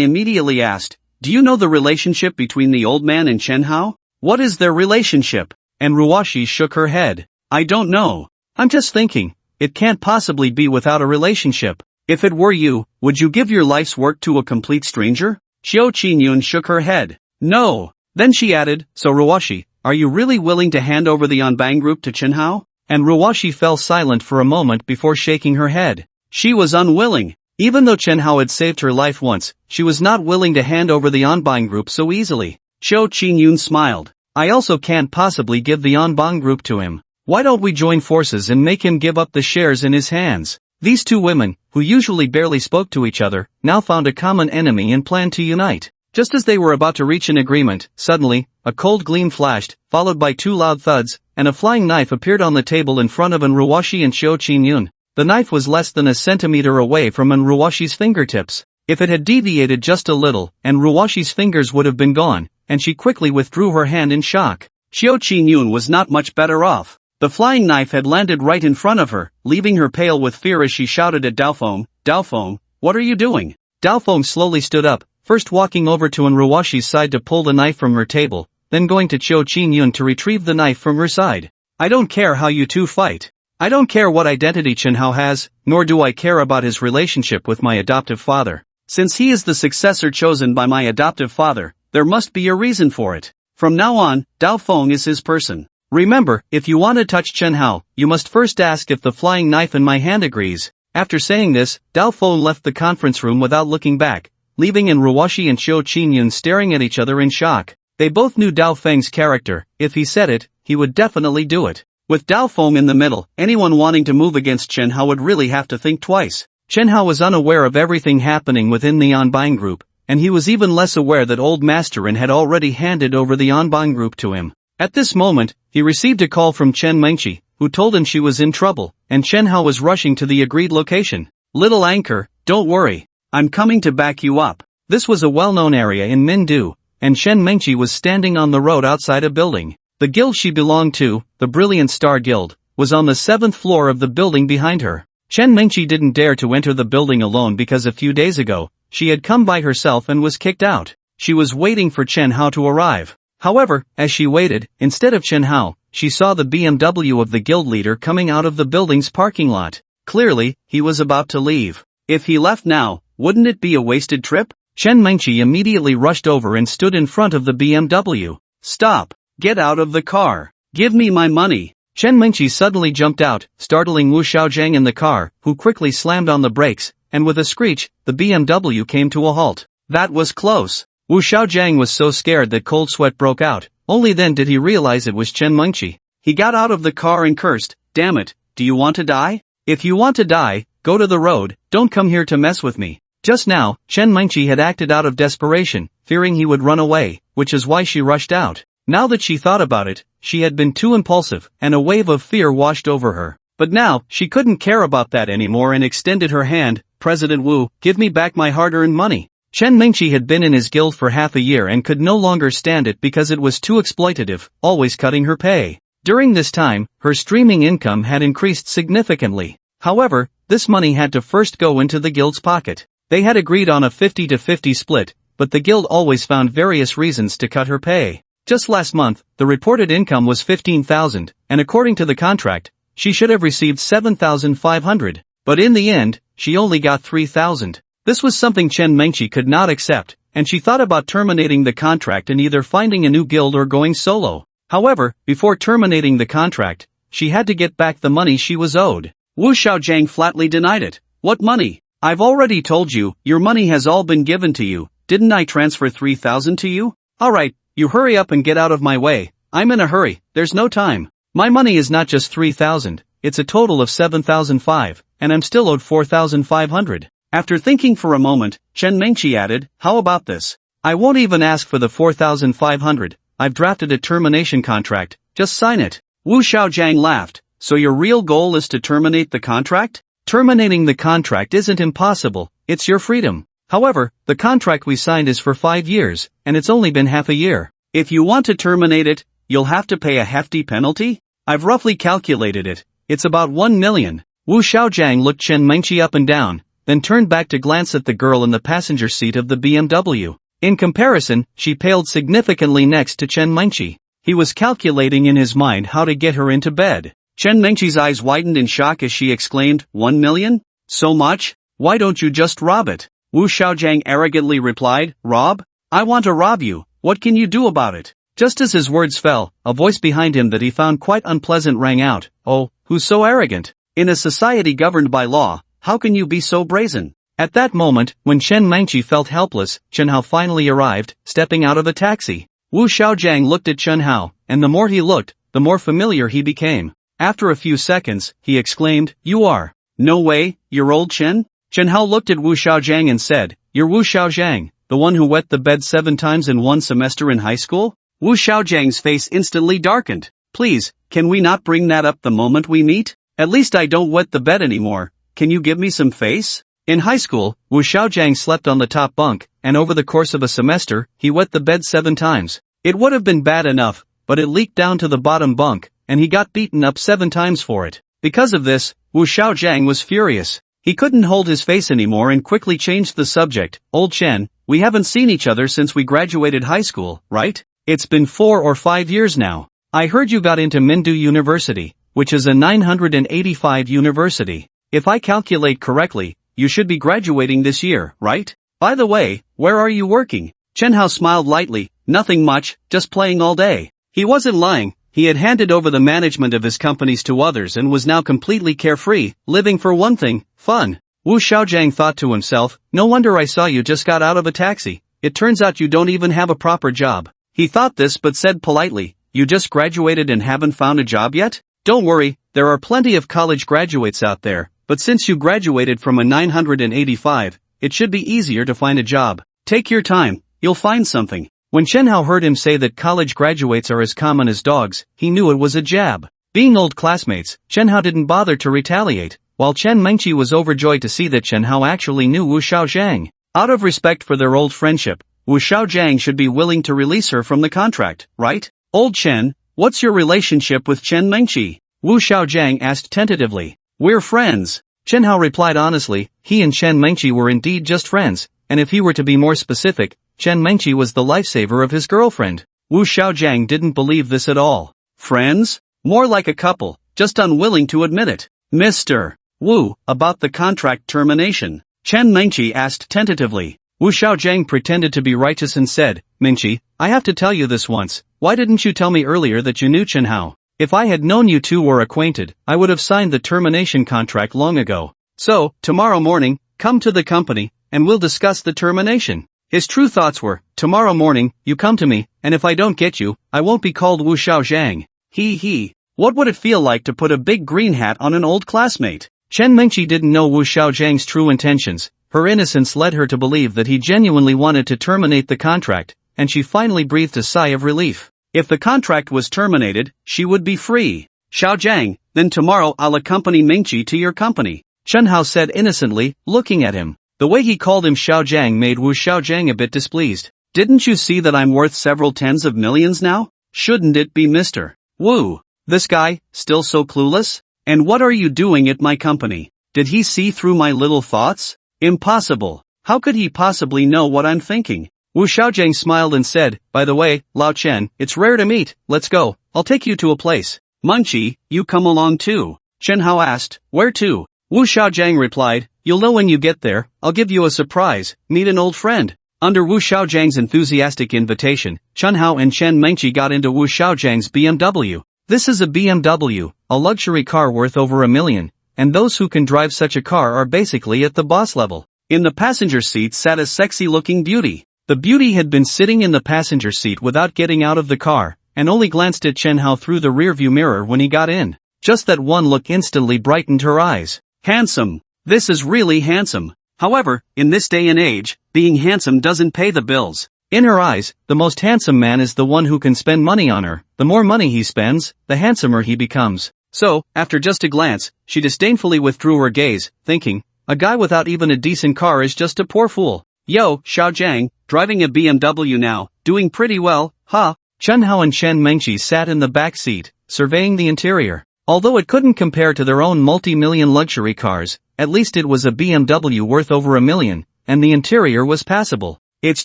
immediately asked, do you know the relationship between the old man and Chen Hao? What is their relationship? And Ruwashi shook her head. I don't know. I'm just thinking, it can't possibly be without a relationship. If it were you, would you give your life's work to a complete stranger? Xiao Qinyun shook her head. No. Then she added, so Ruwashi, are you really willing to hand over the Anbang group to Chen Hao? And Ruwashi fell silent for a moment before shaking her head. She was unwilling. Even though Chen Hao had saved her life once, she was not willing to hand over the Anbang group so easily. Xiao Qinyun smiled. I also can't possibly give the Anbang group to him. Why don't we join forces and make him give up the shares in his hands? These two women, who usually barely spoke to each other, now found a common enemy and planned to unite. Just as they were about to reach an agreement, suddenly, a cold gleam flashed, followed by two loud thuds, and a flying knife appeared on the table in front of Ruwashi and Xiao Qingyun. The knife was less than a centimeter away from Ruwashi's fingertips. If it had deviated just a little, Ruwashi's fingers would have been gone, and she quickly withdrew her hand in shock. Xiao Qingyun was not much better off. The flying knife had landed right in front of her, leaving her pale with fear as she shouted at Daofeng, "Daofeng, what are you doing?" Daofeng slowly stood up, first walking over to Ruwashi's side to pull the knife from her table, then going to Xiao Qingyun to retrieve the knife from her side. "I don't care how you two fight. I don't care what identity Chen Hao has, nor do I care about his relationship with my adoptive father. Since he is the successor chosen by my adoptive father, there must be a reason for it. From now on, Daofeng is his person. Remember, if you want to touch Chen Hao, you must first ask if the flying knife in my hand agrees." After saying this, Daofeng left the conference room without looking back, leaving Ruwashi and Xiao Qingyun staring at each other in shock. They both knew Daofeng's character. If he said it, he would definitely do it. With Daofeng in the middle, anyone wanting to move against Chen Hao would really have to think twice. Chen Hao was unaware of everything happening within the Anbang group, and he was even less aware that old Masterin had already handed over the Anbang group to him. At this moment, he received a call from Chen Mengqi, who told him she was in trouble, and Chen Hao was rushing to the agreed location. "Little anchor, don't worry. I'm coming to back you up." This was a well-known area in Mindu, and Chen Mengqi was standing on the road outside a building. The guild she belonged to, the Brilliant Star Guild, was on the 7th floor of the building behind her. Chen Mengqi didn't dare to enter the building alone because a few days ago, she had come by herself and was kicked out. She was waiting for Chen Hao to arrive. However, as she waited, instead of Chen Hao, she saw the BMW of the guild leader coming out of the building's parking lot. Clearly, he was about to leave. If he left now, wouldn't it be a wasted trip? Chen Mengqi immediately rushed over and stood in front of the BMW. "Stop! Get out of the car! Give me my money!" Chen Mengqi suddenly jumped out, startling Wu Xiaojiang in the car, who quickly slammed on the brakes, and with a screech, the BMW came to a halt. That was close. Wu Xiaojiang was so scared that cold sweat broke out. Only then did he realize it was Chen Mengqi. He got out of the car and cursed, "Damn it, do you want to die? If you want to die, go to the road, don't come here to mess with me." Just now, Chen Mengqi had acted out of desperation, fearing he would run away, which is why she rushed out. Now that she thought about it, she had been too impulsive, and a wave of fear washed over her. But now, she couldn't care about that anymore and extended her hand. "President Wu, give me back my hard-earned money." Chen Mengqi had been in his guild for half a year and could no longer stand it because it was too exploitative, always cutting her pay. During this time, her streaming income had increased significantly. However, this money had to first go into the guild's pocket. They had agreed on a 50-50 split, but the guild always found various reasons to cut her pay. Just last month, the reported income was 15,000, and according to the contract, she should have received 7,500. But in the end, she only got 3,000. This was something Chen Mengqi could not accept, and she thought about terminating the contract and either finding a new guild or going solo. However, before terminating the contract, she had to get back the money she was owed. Wu Xiaojiang flatly denied it. "What money? I've already told you, your money has all been given to you. Didn't I transfer 3,000 to you? Alright, you hurry up and get out of my way. I'm in a hurry, there's no time. My money is not just 3,000, it's a total of 7,500, and I'm still owed 4,500. After thinking for a moment, Chen Mengqi added, "How about this? I won't even ask for the 4,500, I've drafted a termination contract, just sign it." Wu Xiaojiang laughed. "So your real goal is to terminate the contract?" "Terminating the contract isn't impossible, it's your freedom. However, the contract we signed is for 5 years, and it's only been half a year. If you want to terminate it, you'll have to pay a hefty penalty? I've roughly calculated it, it's about 1 million. Wu Xiaojiang looked Chen Mengqi up and down, then turned back to glance at the girl in the passenger seat of the BMW. In comparison, she paled significantly next to Chen Mengqi. He was calculating in his mind how to get her into bed. Chen Mengqi's eyes widened in shock as she exclaimed, 1 million? So much? Why don't you just rob it? Wu Xiaojiang arrogantly replied, "Rob? I want to rob you, what can you do about it?" Just as his words fell, a voice behind him that he found quite unpleasant rang out, "Oh, who's so arrogant? In a society governed by law, how can you be so brazen?" At that moment, when Chen Mengqi felt helpless, Chen Hao finally arrived, stepping out of a taxi. Wu Xiaojiang looked at Chen Hao, and the more he looked, the more familiar he became. After a few seconds, he exclaimed, "You are No way, you're old Chen? Chen Hao looked at Wu Xiaojiang and said, You're Wu Xiaojiang, the one who wet the bed 7 times in one semester in high school? Wu Xiaojiang's face instantly darkened. Please, can we not bring that up the moment we meet? At least I don't wet the bed anymore. Can you give me some face? In high school, Wu Xiaojiang slept on the top bunk, and over the course of a semester, he wet the bed 7 times. It would have been bad enough, but it leaked down to the bottom bunk, and he got beaten up 7 times for it. Because of this, Wu Xiaojiang was furious. He couldn't hold his face anymore and quickly changed the subject. Old Chen, we haven't seen each other since we graduated high school, right? It's been 4 or 5 years now. I heard you got into Mindu University, which is a 985 university. If I calculate correctly, you should be graduating this year, right? By the way, where are you working? Chen Hao smiled lightly. Nothing much, just playing all day. He wasn't lying. He had handed over the management of his companies to others and was now completely carefree, living for one thing, fun. Wu Xiaojiang thought to himself, no wonder I saw you just got out of a taxi. It turns out you don't even have a proper job. He thought this but said politely, you just graduated and haven't found a job yet? Don't worry, there are plenty of college graduates out there, but since you graduated from a 985, it should be easier to find a job. Take your time, you'll find something. When Chen Hao heard him say that college graduates are as common as dogs, he knew it was a jab. Being old classmates, Chen Hao didn't bother to retaliate, while Chen Mengqi was overjoyed to see that Chen Hao actually knew Wu Xiaojiang. Out of respect for their old friendship, Wu Xiaojiang should be willing to release her from the contract, right? Old Chen, what's your relationship with Chen Mengqi? Wu Xiaojiang asked tentatively. We're friends. Chen Hao replied honestly, he and Chen Mengqi were indeed just friends, and if he were to be more specific, Chen Mengqi was the lifesaver of his girlfriend. Wu Xiaojiang didn't believe this at all. Friends? More like a couple, just unwilling to admit it. Mr. Wu, about the contract termination. Chen Mengqi asked tentatively. Wu Xiaojiang pretended to be righteous and said, Mengqi, I have to tell you this once, why didn't you tell me earlier that you knew Chen Hao? If I had known you two were acquainted, I would have signed the termination contract long ago. So, tomorrow morning, come to the company, and we'll discuss the termination. His true thoughts were, tomorrow morning, you come to me, and if I don't get you, I won't be called Wu Xiaojiang. He. What would it feel like to put a big green hat on an old classmate? Chen Mengqi didn't know Wu Xiaojiang's true intentions. Her innocence led her to believe that he genuinely wanted to terminate the contract, and she finally breathed a sigh of relief. If the contract was terminated, she would be free. Xiaojiang, then tomorrow I'll accompany Mengqi to your company. Chen Hao said innocently, looking at him. The way he called him Xiaojiang made Wu Xiaojiang a bit displeased. Didn't you see that I'm worth several tens of millions now? Shouldn't it be Mr. Wu? This guy, still so clueless? And what are you doing at my company? Did he see through my little thoughts? Impossible. How could he possibly know what I'm thinking? Wu Xiaojiang smiled and said, by the way, Lao Chen, it's rare to meet, let's go, I'll take you to a place. Mengqi, you come along too. Chen Hao asked, where to? Wu Xiaojiang replied, you'll know when you get there, I'll give you a surprise, meet an old friend. Under Wu Xiaojiang's enthusiastic invitation, Chen Hao and Chen Mengqi got into Wu Xiaojiang's BMW. This is a BMW, a luxury car worth over $1 million, and those who can drive such a car are basically at the boss level. In the passenger seat sat a sexy-looking beauty. The beauty had been sitting in the passenger seat without getting out of the car, and only glanced at Chen Hao through the rearview mirror when he got in. Just that one look instantly brightened her eyes. Handsome. This is really handsome. However, in this day and age, being handsome doesn't pay the bills. In her eyes, the most handsome man is the one who can spend money on her. The more money he spends, the handsomer he becomes. So, after just a glance, she disdainfully withdrew her gaze, thinking, a guy without even a decent car is just a poor fool. Yo, Xiaojiang, driving a BMW now, doing pretty well, huh? Chen Hao and Chen Mengqi sat in the back seat, surveying the interior. Although it couldn't compare to their own multi-million luxury cars, at least it was a BMW worth over $1 million, and the interior was passable. It's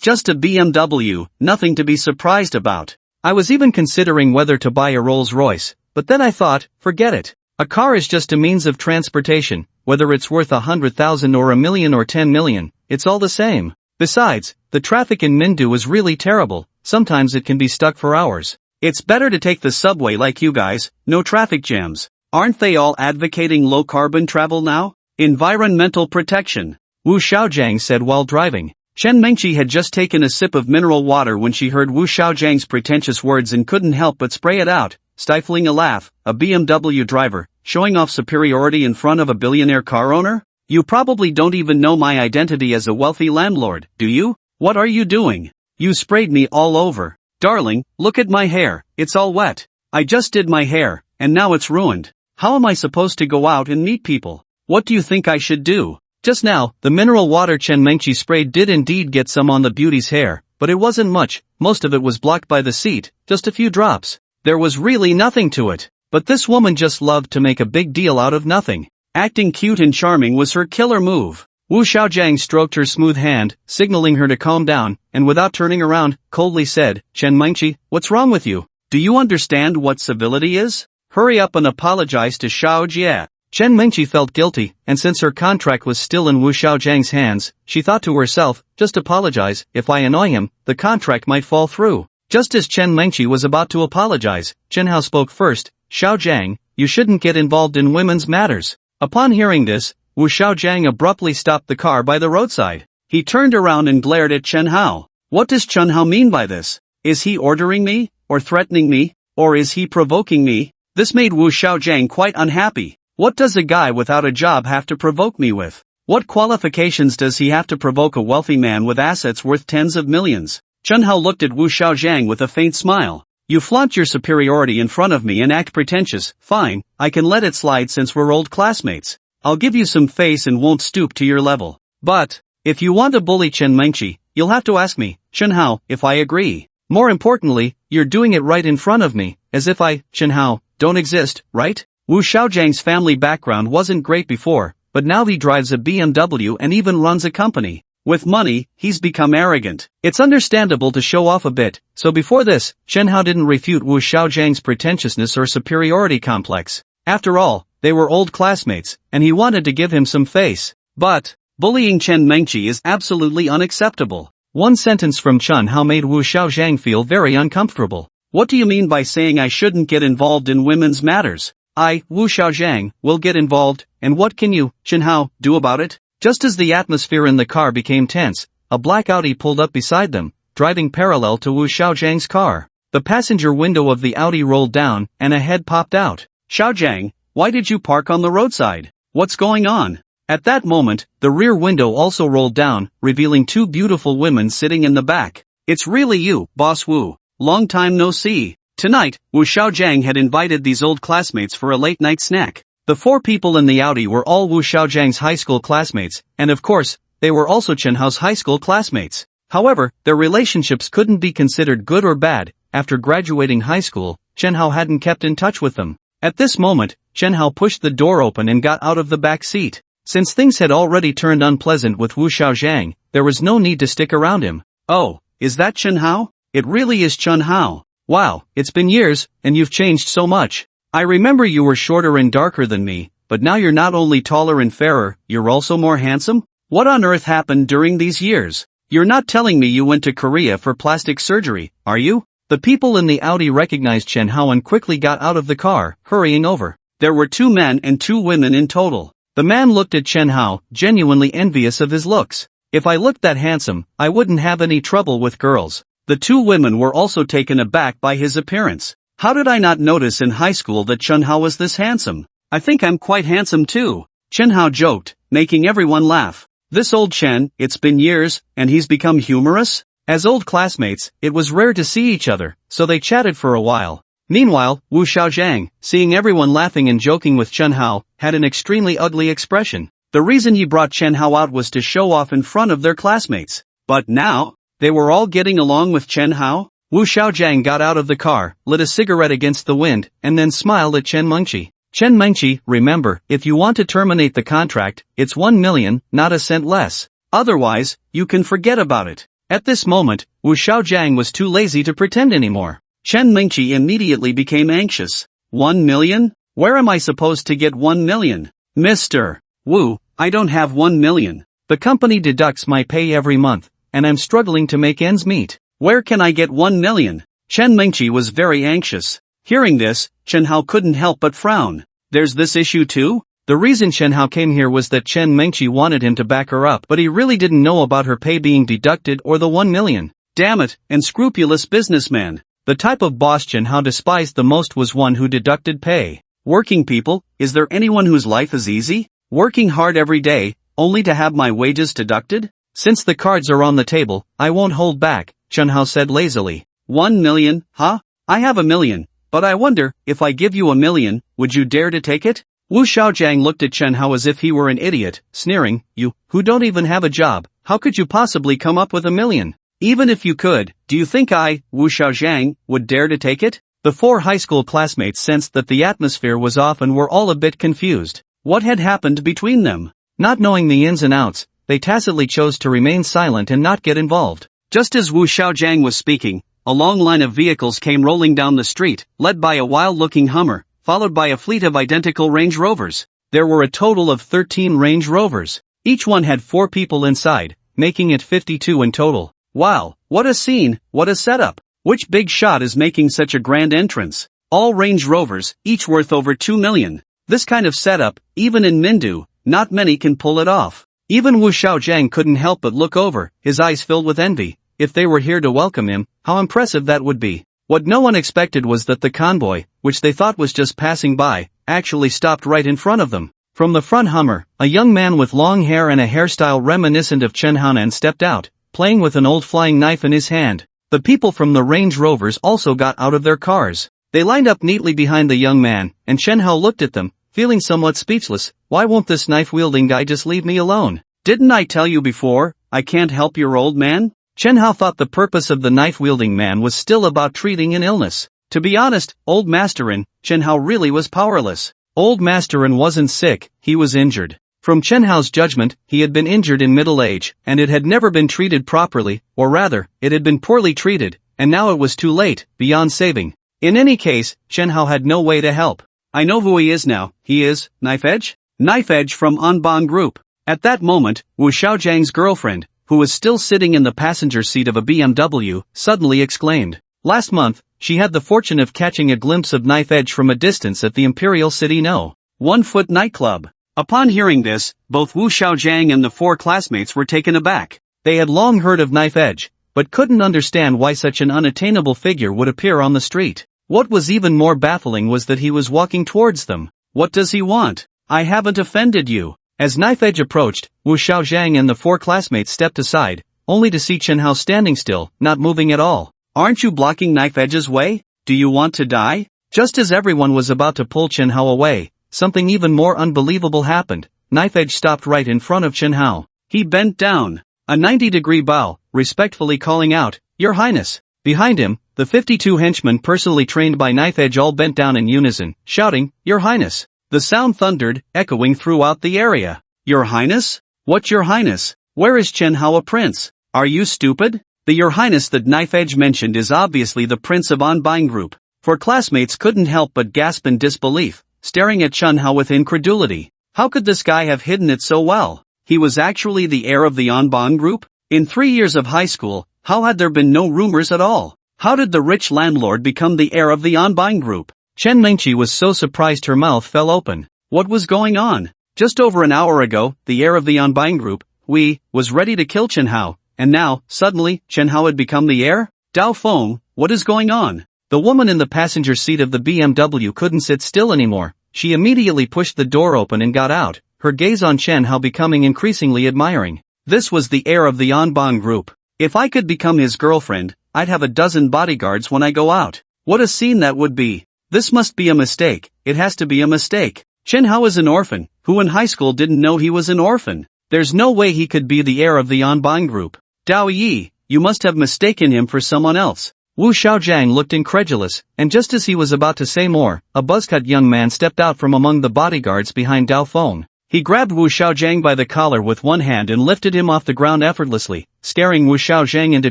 just a BMW, nothing to be surprised about. I was even considering whether to buy a Rolls-Royce, but then I thought, forget it. A car is just a means of transportation, whether it's worth 100,000 or $1 million or 10 million, it's all the same. Besides, the traffic in Mindu is really terrible, sometimes it can be stuck for hours. It's better to take the subway like you guys, no traffic jams. Aren't they all advocating low-carbon travel now? Environmental protection. Wu Xiaojiang said while driving. Chen Mengqi had just taken a sip of mineral water when she heard Wu Xiaojiang's pretentious words and couldn't help but spray it out. stifling a laugh, a BMW driver, showing off superiority in front of a billionaire car owner? You probably don't even know my identity as a wealthy landlord, do you? What are you doing? You sprayed me all over. Darling, look at my hair, it's all wet. I just did my hair, and now it's ruined. How am I supposed to go out and meet people? What do you think I should do? Just now, the mineral water Chen Mengqi sprayed did indeed get some on the beauty's hair, but it wasn't much, most of it was blocked by the seat, just a few drops. There was really nothing to it. But this woman just loved to make a big deal out of nothing. Acting cute and charming was her killer move. Wu Xiaojiang stroked her smooth hand, signaling her to calm down, and without turning around, coldly said, Chen Mengqi, what's wrong with you? Do you understand what civility is? Hurry up and apologize to Xiao Jie. Chen Mengqi felt guilty, and since her contract was still in Wu Xiaojiang's hands, she thought to herself, just apologize, if I annoy him, the contract might fall through. Just as Chen Mengqi was about to apologize, Chen Hao spoke first, Xiaojiang, you shouldn't get involved in women's matters. Upon hearing this, Wu Xiaojiang abruptly stopped the car by the roadside. He turned around and glared at Chen Hao. What does Chen Hao mean by this? Is he ordering me, or threatening me, or is he provoking me? This made Wu Xiaojiang quite unhappy. What does a guy without a job have to provoke me with? What qualifications does he have to provoke a wealthy man with assets worth tens of millions? Chen Hao looked at Wu Xiaojiang with a faint smile. You flaunt your superiority in front of me and act pretentious. Fine, I can let it slide since we're old classmates. I'll give you some face and won't stoop to your level. But, if you want to bully Chen Mengqi, you'll have to ask me, Chen Hao, if I agree. More importantly, you're doing it right in front of me, as if I, Chen Hao, don't exist, right? Wu Xiaojiang's family background wasn't great before, but now he drives a BMW and even runs a company. With money, he's become arrogant. It's understandable to show off a bit, so before this, Chen Hao didn't refute Wu Xiaojiang's pretentiousness or superiority complex. After all, they were old classmates, and he wanted to give him some face. But, bullying Chen Mengqi is absolutely unacceptable. One sentence from Chen Hao made Wu Xiaojiang feel very uncomfortable. What do you mean by saying I shouldn't get involved in women's matters? I, Wu Xiaojiang, will get involved, and what can you, Chen Hao, do about it? Just as the atmosphere in the car became tense, a black Audi pulled up beside them, driving parallel to Wu Xiaojiang's car. The passenger window of the Audi rolled down, and a head popped out. Xiaojiang, why did you park on the roadside? What's going on? At that moment, the rear window also rolled down, revealing two beautiful women sitting in the back. It's really you, Boss Wu. Long time no see. Tonight, Wu Xiaojiang had invited these old classmates for a late-night snack. The four people in the Audi were all Wu Xiaojiang's high school classmates, and of course, they were also Chen Hao's high school classmates. However, their relationships couldn't be considered good or bad. After graduating high school, Chen Hao hadn't kept in touch with them. At this moment, Chen Hao pushed the door open and got out of the back seat. Since things had already turned unpleasant with Wu Xiaojiang, there was no need to stick around him. Oh, is that Chen Hao? It really is Chen Hao. Wow, it's been years, and you've changed so much. I remember you were shorter and darker than me, but now you're not only taller and fairer, you're also more handsome? What on earth happened during these years? You're not telling me you went to Korea for plastic surgery, are you? The people in the Audi recognized Chen Hao and quickly got out of the car, hurrying over. There were 2 men and 2 women in total. The man looked at Chen Hao, genuinely envious of his looks. If I looked that handsome, I wouldn't have any trouble with girls. The 2 women were also taken aback by his appearance. How did I not notice in high school that Chen Hao was this handsome? I think I'm quite handsome too. Chen Hao joked, making everyone laugh. This old Chen, it's been years, and he's become humorous? As old classmates, it was rare to see each other, so they chatted for a while. Meanwhile, Wu Xiaojiang, seeing everyone laughing and joking with Chen Hao, had an extremely ugly expression. The reason he brought Chen Hao out was to show off in front of their classmates. But now, they were all getting along with Chen Hao? Wu Xiaojiang got out of the car, lit a cigarette against the wind, and then smiled at Chen Mengqi. Chen Mengqi, remember, if you want to terminate the contract, it's 1 million, not a cent less. Otherwise, you can forget about it. At this moment, Wu Xiaojiang was too lazy to pretend anymore. Chen Mengqi immediately became anxious. 1 million? Where am I supposed to get 1 million? Mr. Wu, I don't have 1 million. The company deducts my pay every month, and I'm struggling to make ends meet. Where can I get 1 million? Chen Mengqi was very anxious. Hearing this, Chen Hao couldn't help but frown. There's this issue too? The reason Chen Hao came here was that Chen Mengqi wanted him to back her up, but he really didn't know about her pay being deducted or the 1 million. Damn it, unscrupulous businessman. The type of boss Chen Hao despised the most was one who deducted pay. Working people, is there anyone whose life is easy? Working hard every day, only to have my wages deducted? Since the cards are on the table, I won't hold back, Chen Hao said lazily. 1 million, huh? I have 1 million, but I wonder, if I give you 1 million, would you dare to take it? Wu Xiaojiang looked at Chen Hao as if he were an idiot, sneering, you, who don't even have a job, how could you possibly come up with 1 million? Even if you could, do you think I, Wu Xiaojiang, would dare to take it? The 4 high school classmates sensed that the atmosphere was off and were all a bit confused. What had happened between them? Not knowing the ins and outs, they tacitly chose to remain silent and not get involved. Just as Wu Xiaojiang was speaking, a long line of vehicles came rolling down the street, led by a wild-looking Hummer, followed by a fleet of identical Range Rovers. There were a total of 13 Range Rovers. Each one had 4 people inside, making it 52 in total. Wow, what a scene, what a setup. Which big shot is making such a grand entrance? All Range Rovers, each worth over 2 million. This kind of setup, even in Mindu, not many can pull it off. Even Wu Xiaojiang couldn't help but look over, his eyes filled with envy. If they were here to welcome him, how impressive that would be. What no one expected was that the convoy, which they thought was just passing by, actually stopped right in front of them. From the front Hummer, a young man with long hair and a hairstyle reminiscent of Chen Haonan stepped out, playing with an old flying knife in his hand. The people from the Range Rovers also got out of their cars. They lined up neatly behind the young man, and Chen Hao looked at them, feeling somewhat speechless. Why won't this knife-wielding guy just leave me alone? Didn't I tell you before, I can't help your old man? Chen Hao thought the purpose of the knife-wielding man was still about treating an illness. To be honest, old Masterin, Chen Hao really was powerless. Old Masterin wasn't sick, he was injured. From Chen Hao's judgment, he had been injured in middle age, and it had never been treated properly, or rather, it had been poorly treated, and now it was too late, beyond saving. In any case, Chen Hao had no way to help. I know who he is now, he is, Knife Edge? Knife Edge from Anbang Group. At that moment, Wu Xiaojiang's girlfriend, who was still sitting in the passenger seat of a BMW, suddenly exclaimed. Last month, she had the fortune of catching a glimpse of Knife Edge from a distance at the Imperial City No. 1 Foot nightclub. Upon hearing this, both Wu Xiaojiang and the 4 classmates were taken aback. They had long heard of Knife Edge, but couldn't understand why such an unattainable figure would appear on the street. What was even more baffling was that he was walking towards them. What does he want? I haven't offended you. As Knife Edge approached, Wu Xiaojiang and the 4 classmates stepped aside, only to see Chen Hao standing still, not moving at all. Aren't you blocking Knife Edge's way? Do you want to die? Just as everyone was about to pull Chen Hao away, something even more unbelievable happened. Knife Edge stopped right in front of Chen Hao. He bent down, a 90-degree bow, respectfully calling out, Your Highness. Behind him, the 52 henchmen personally trained by Knife Edge all bent down in unison, shouting, Your Highness. The sound thundered, echoing throughout the area. Your Highness? What Your Highness? Where is Chen Hao a prince? Are you stupid? The Your Highness that Knife Edge mentioned is obviously the prince of Anbang Group. 4 classmates couldn't help but gasp in disbelief, staring at Chen Hao with incredulity. How could this guy have hidden it so well? He was actually the heir of the Anbang Group? In 3 years of high school, how had there been no rumors at all? How did the rich landlord become the heir of the Anbang Group? Chen Mingqi was so surprised her mouth fell open. What was going on? Just over an hour ago, the heir of the Anbang Group, was ready to kill Chen Hao, and now, suddenly, Chen Hao had become the heir? Dao Feng, what is going on? The woman in the passenger seat of the BMW couldn't sit still anymore. She immediately pushed the door open and got out, her gaze on Chen Hao becoming increasingly admiring. This was the heir of the Anbang Group. If I could become his girlfriend, I'd have a dozen bodyguards when I go out. What a scene that would be. This must be a mistake, it has to be a mistake. Chen Hao is an orphan, who in high school didn't know he was an orphan. There's no way he could be the heir of the Anbang Group. Dao Yi, you must have mistaken him for someone else. Wu Xiaojiang looked incredulous, and just as he was about to say more, a buzzcut young man stepped out from among the bodyguards behind Dao Feng. He grabbed Wu Xiaojiang by the collar with one hand and lifted him off the ground effortlessly, scaring Wu Xiaojiang into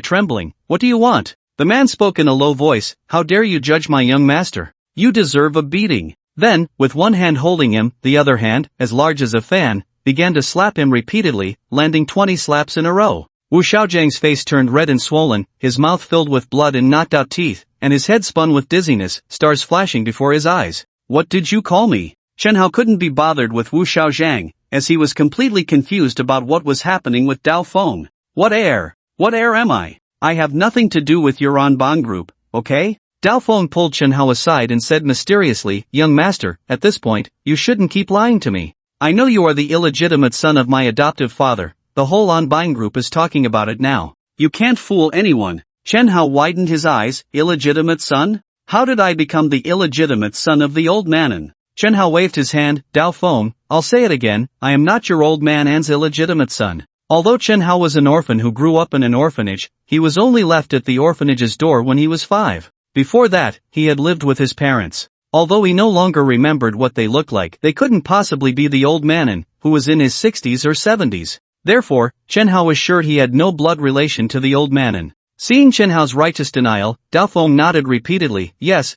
trembling. What do you want? The man spoke in a low voice. How dare you judge my young master? You deserve a beating. Then, with one hand holding him, the other hand, as large as a fan, began to slap him repeatedly, landing 20 slaps in a row. Wu Xiaojiang's face turned red and swollen, his mouth filled with blood and knocked out teeth, and his head spun with dizziness, stars flashing before his eyes. What did you call me? Chen Hao couldn't be bothered with Wu Xiaojiang, as he was completely confused about what was happening with Dao Feng. What heir? What heir am I? I have nothing to do with your Anbang Group, okay? Dao Feng pulled Chen Hao aside and said mysteriously, "Young master, at this point, you shouldn't keep lying to me. I know you are the illegitimate son of my adoptive father, the whole on-buying group is talking about it now. You can't fool anyone." Chen Hao widened his eyes. "Illegitimate son? How did I become the illegitimate son of the old manon?" Chen Hao waved his hand. "Dao Feng, I'll say it again, I am not your old man's illegitimate son." Although Chen Hao was an orphan who grew up in an orphanage, he was only left at the orphanage's door when he was 5. Before that, he had lived with his parents. Although he no longer remembered what they looked like, they couldn't possibly be the old manon, who was in his 60s or 70s. Therefore, Chen Hao was sure he had no blood relation to the old manon. Seeing Chen Hao's righteous denial, Dao Feng nodded repeatedly. Yes,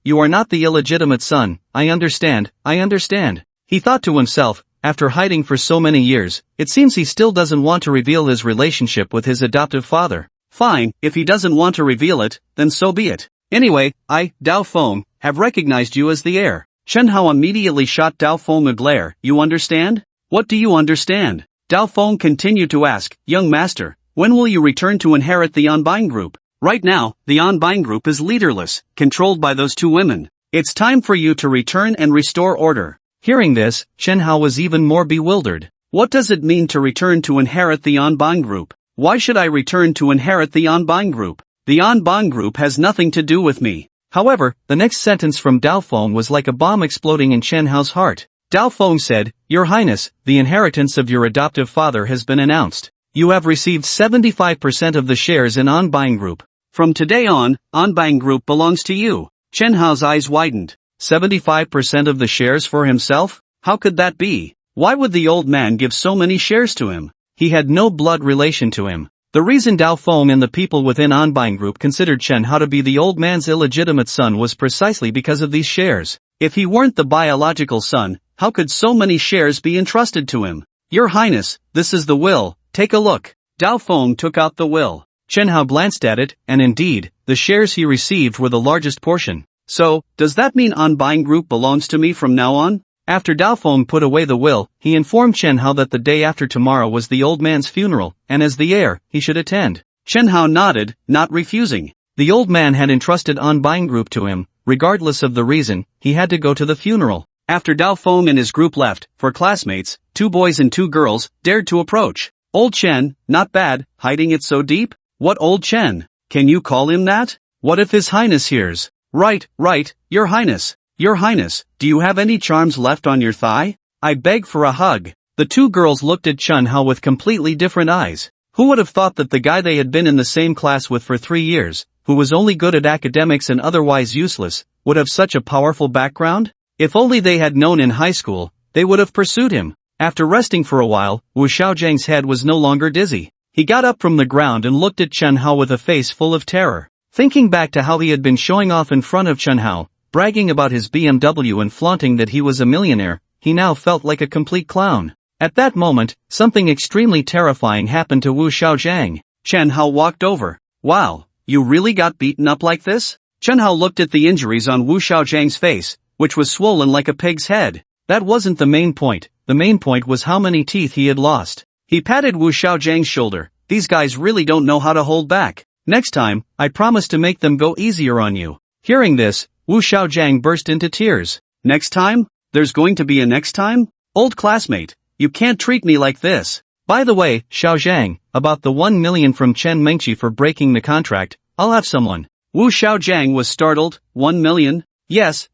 you are not the illegitimate son, I understand. He thought to himself, after hiding for so many years, it seems he still doesn't want to reveal his relationship with his adoptive father. Fine, if he doesn't want to reveal it, then so be it. Anyway, I, Dao Feng, have recognized you as the heir. Chen Hao immediately shot Dao Feng a glare. You understand? What do you understand? Dao Feng continued to ask. Young master, when will you return to inherit the on-buying group? Right now, the on-buying group is leaderless, controlled by those 2 women. It's time for you to return and restore order. Hearing this, Chen Hao was even more bewildered. What does it mean to return to inherit the on-buying group? Why should I return to inherit the on-buying group? The on-buying group has nothing to do with me. However, the next sentence from Dao Feng was like a bomb exploding in Chen Hao's heart. Dao Feng said, Your Highness, the inheritance of your adoptive father has been announced. You have received 75% of the shares in on-buying group. From today on, on-buying group belongs to you. Chen Hao's eyes widened. 75% of the shares for himself? How could that be? Why would the old man give so many shares to him? He had no blood relation to him. The reason Dao Feng and the people within on-buying group considered Chen Hao to be the old man's illegitimate son was precisely because of these shares. If he weren't the biological son, how could so many shares be entrusted to him? Your Highness, this is the will, take a look. Dao Feng took out the will. Chen Hao glanced at it, and indeed, the shares he received were the largest portion. So, does that mean on-buying group belongs to me from now on? After Dao Feng put away the will, he informed Chen Hao that the day after tomorrow was the old man's funeral, and as the heir, he should attend. Chen Hao nodded, not refusing. The old man had entrusted on-buying group to him. Regardless of the reason, he had to go to the funeral. After Dao Feng and his group left, 4 classmates, 2 boys and 2 girls, dared to approach. Old Chen, not bad, hiding it so deep? What old Chen? Can you call him that? What if His Highness hears? Right, Your Highness. Your Highness, do you have any charms left on your thigh? I beg for a hug. The 2 girls looked at Chen Hao with completely different eyes. Who would have thought that the guy they had been in the same class with for 3 years, who was only good at academics and otherwise useless, would have such a powerful background? If only they had known in high school, they would have pursued him. After resting for a while, Wu Xiaojiang's head was no longer dizzy. He got up from the ground and looked at Chen Hao with a face full of terror. Thinking back to how he had been showing off in front of Chen Hao, bragging about his BMW and flaunting that he was a millionaire, he now felt like a complete clown. At that moment, something extremely terrifying happened to Wu Xiaojiang. Chen Hao walked over. Wow, you really got beaten up like this? Chen Hao looked at the injuries on Wu Xiaojiang's face, which was swollen like a pig's head. That wasn't the main point. The main point was how many teeth he had lost. He patted Wu Xiaojiang's shoulder. These guys really don't know how to hold back. Next time, I promise to make them go easier on you. Hearing this, Wu Xiaojiang burst into tears. Next time? There's going to be a next time? Old classmate, you can't treat me like this. By the way, Xiaojiang, about the 1 million from Chen Mengqi for breaking the contract, I'll have someone. Wu Xiaojiang was startled. 1 million? Yes,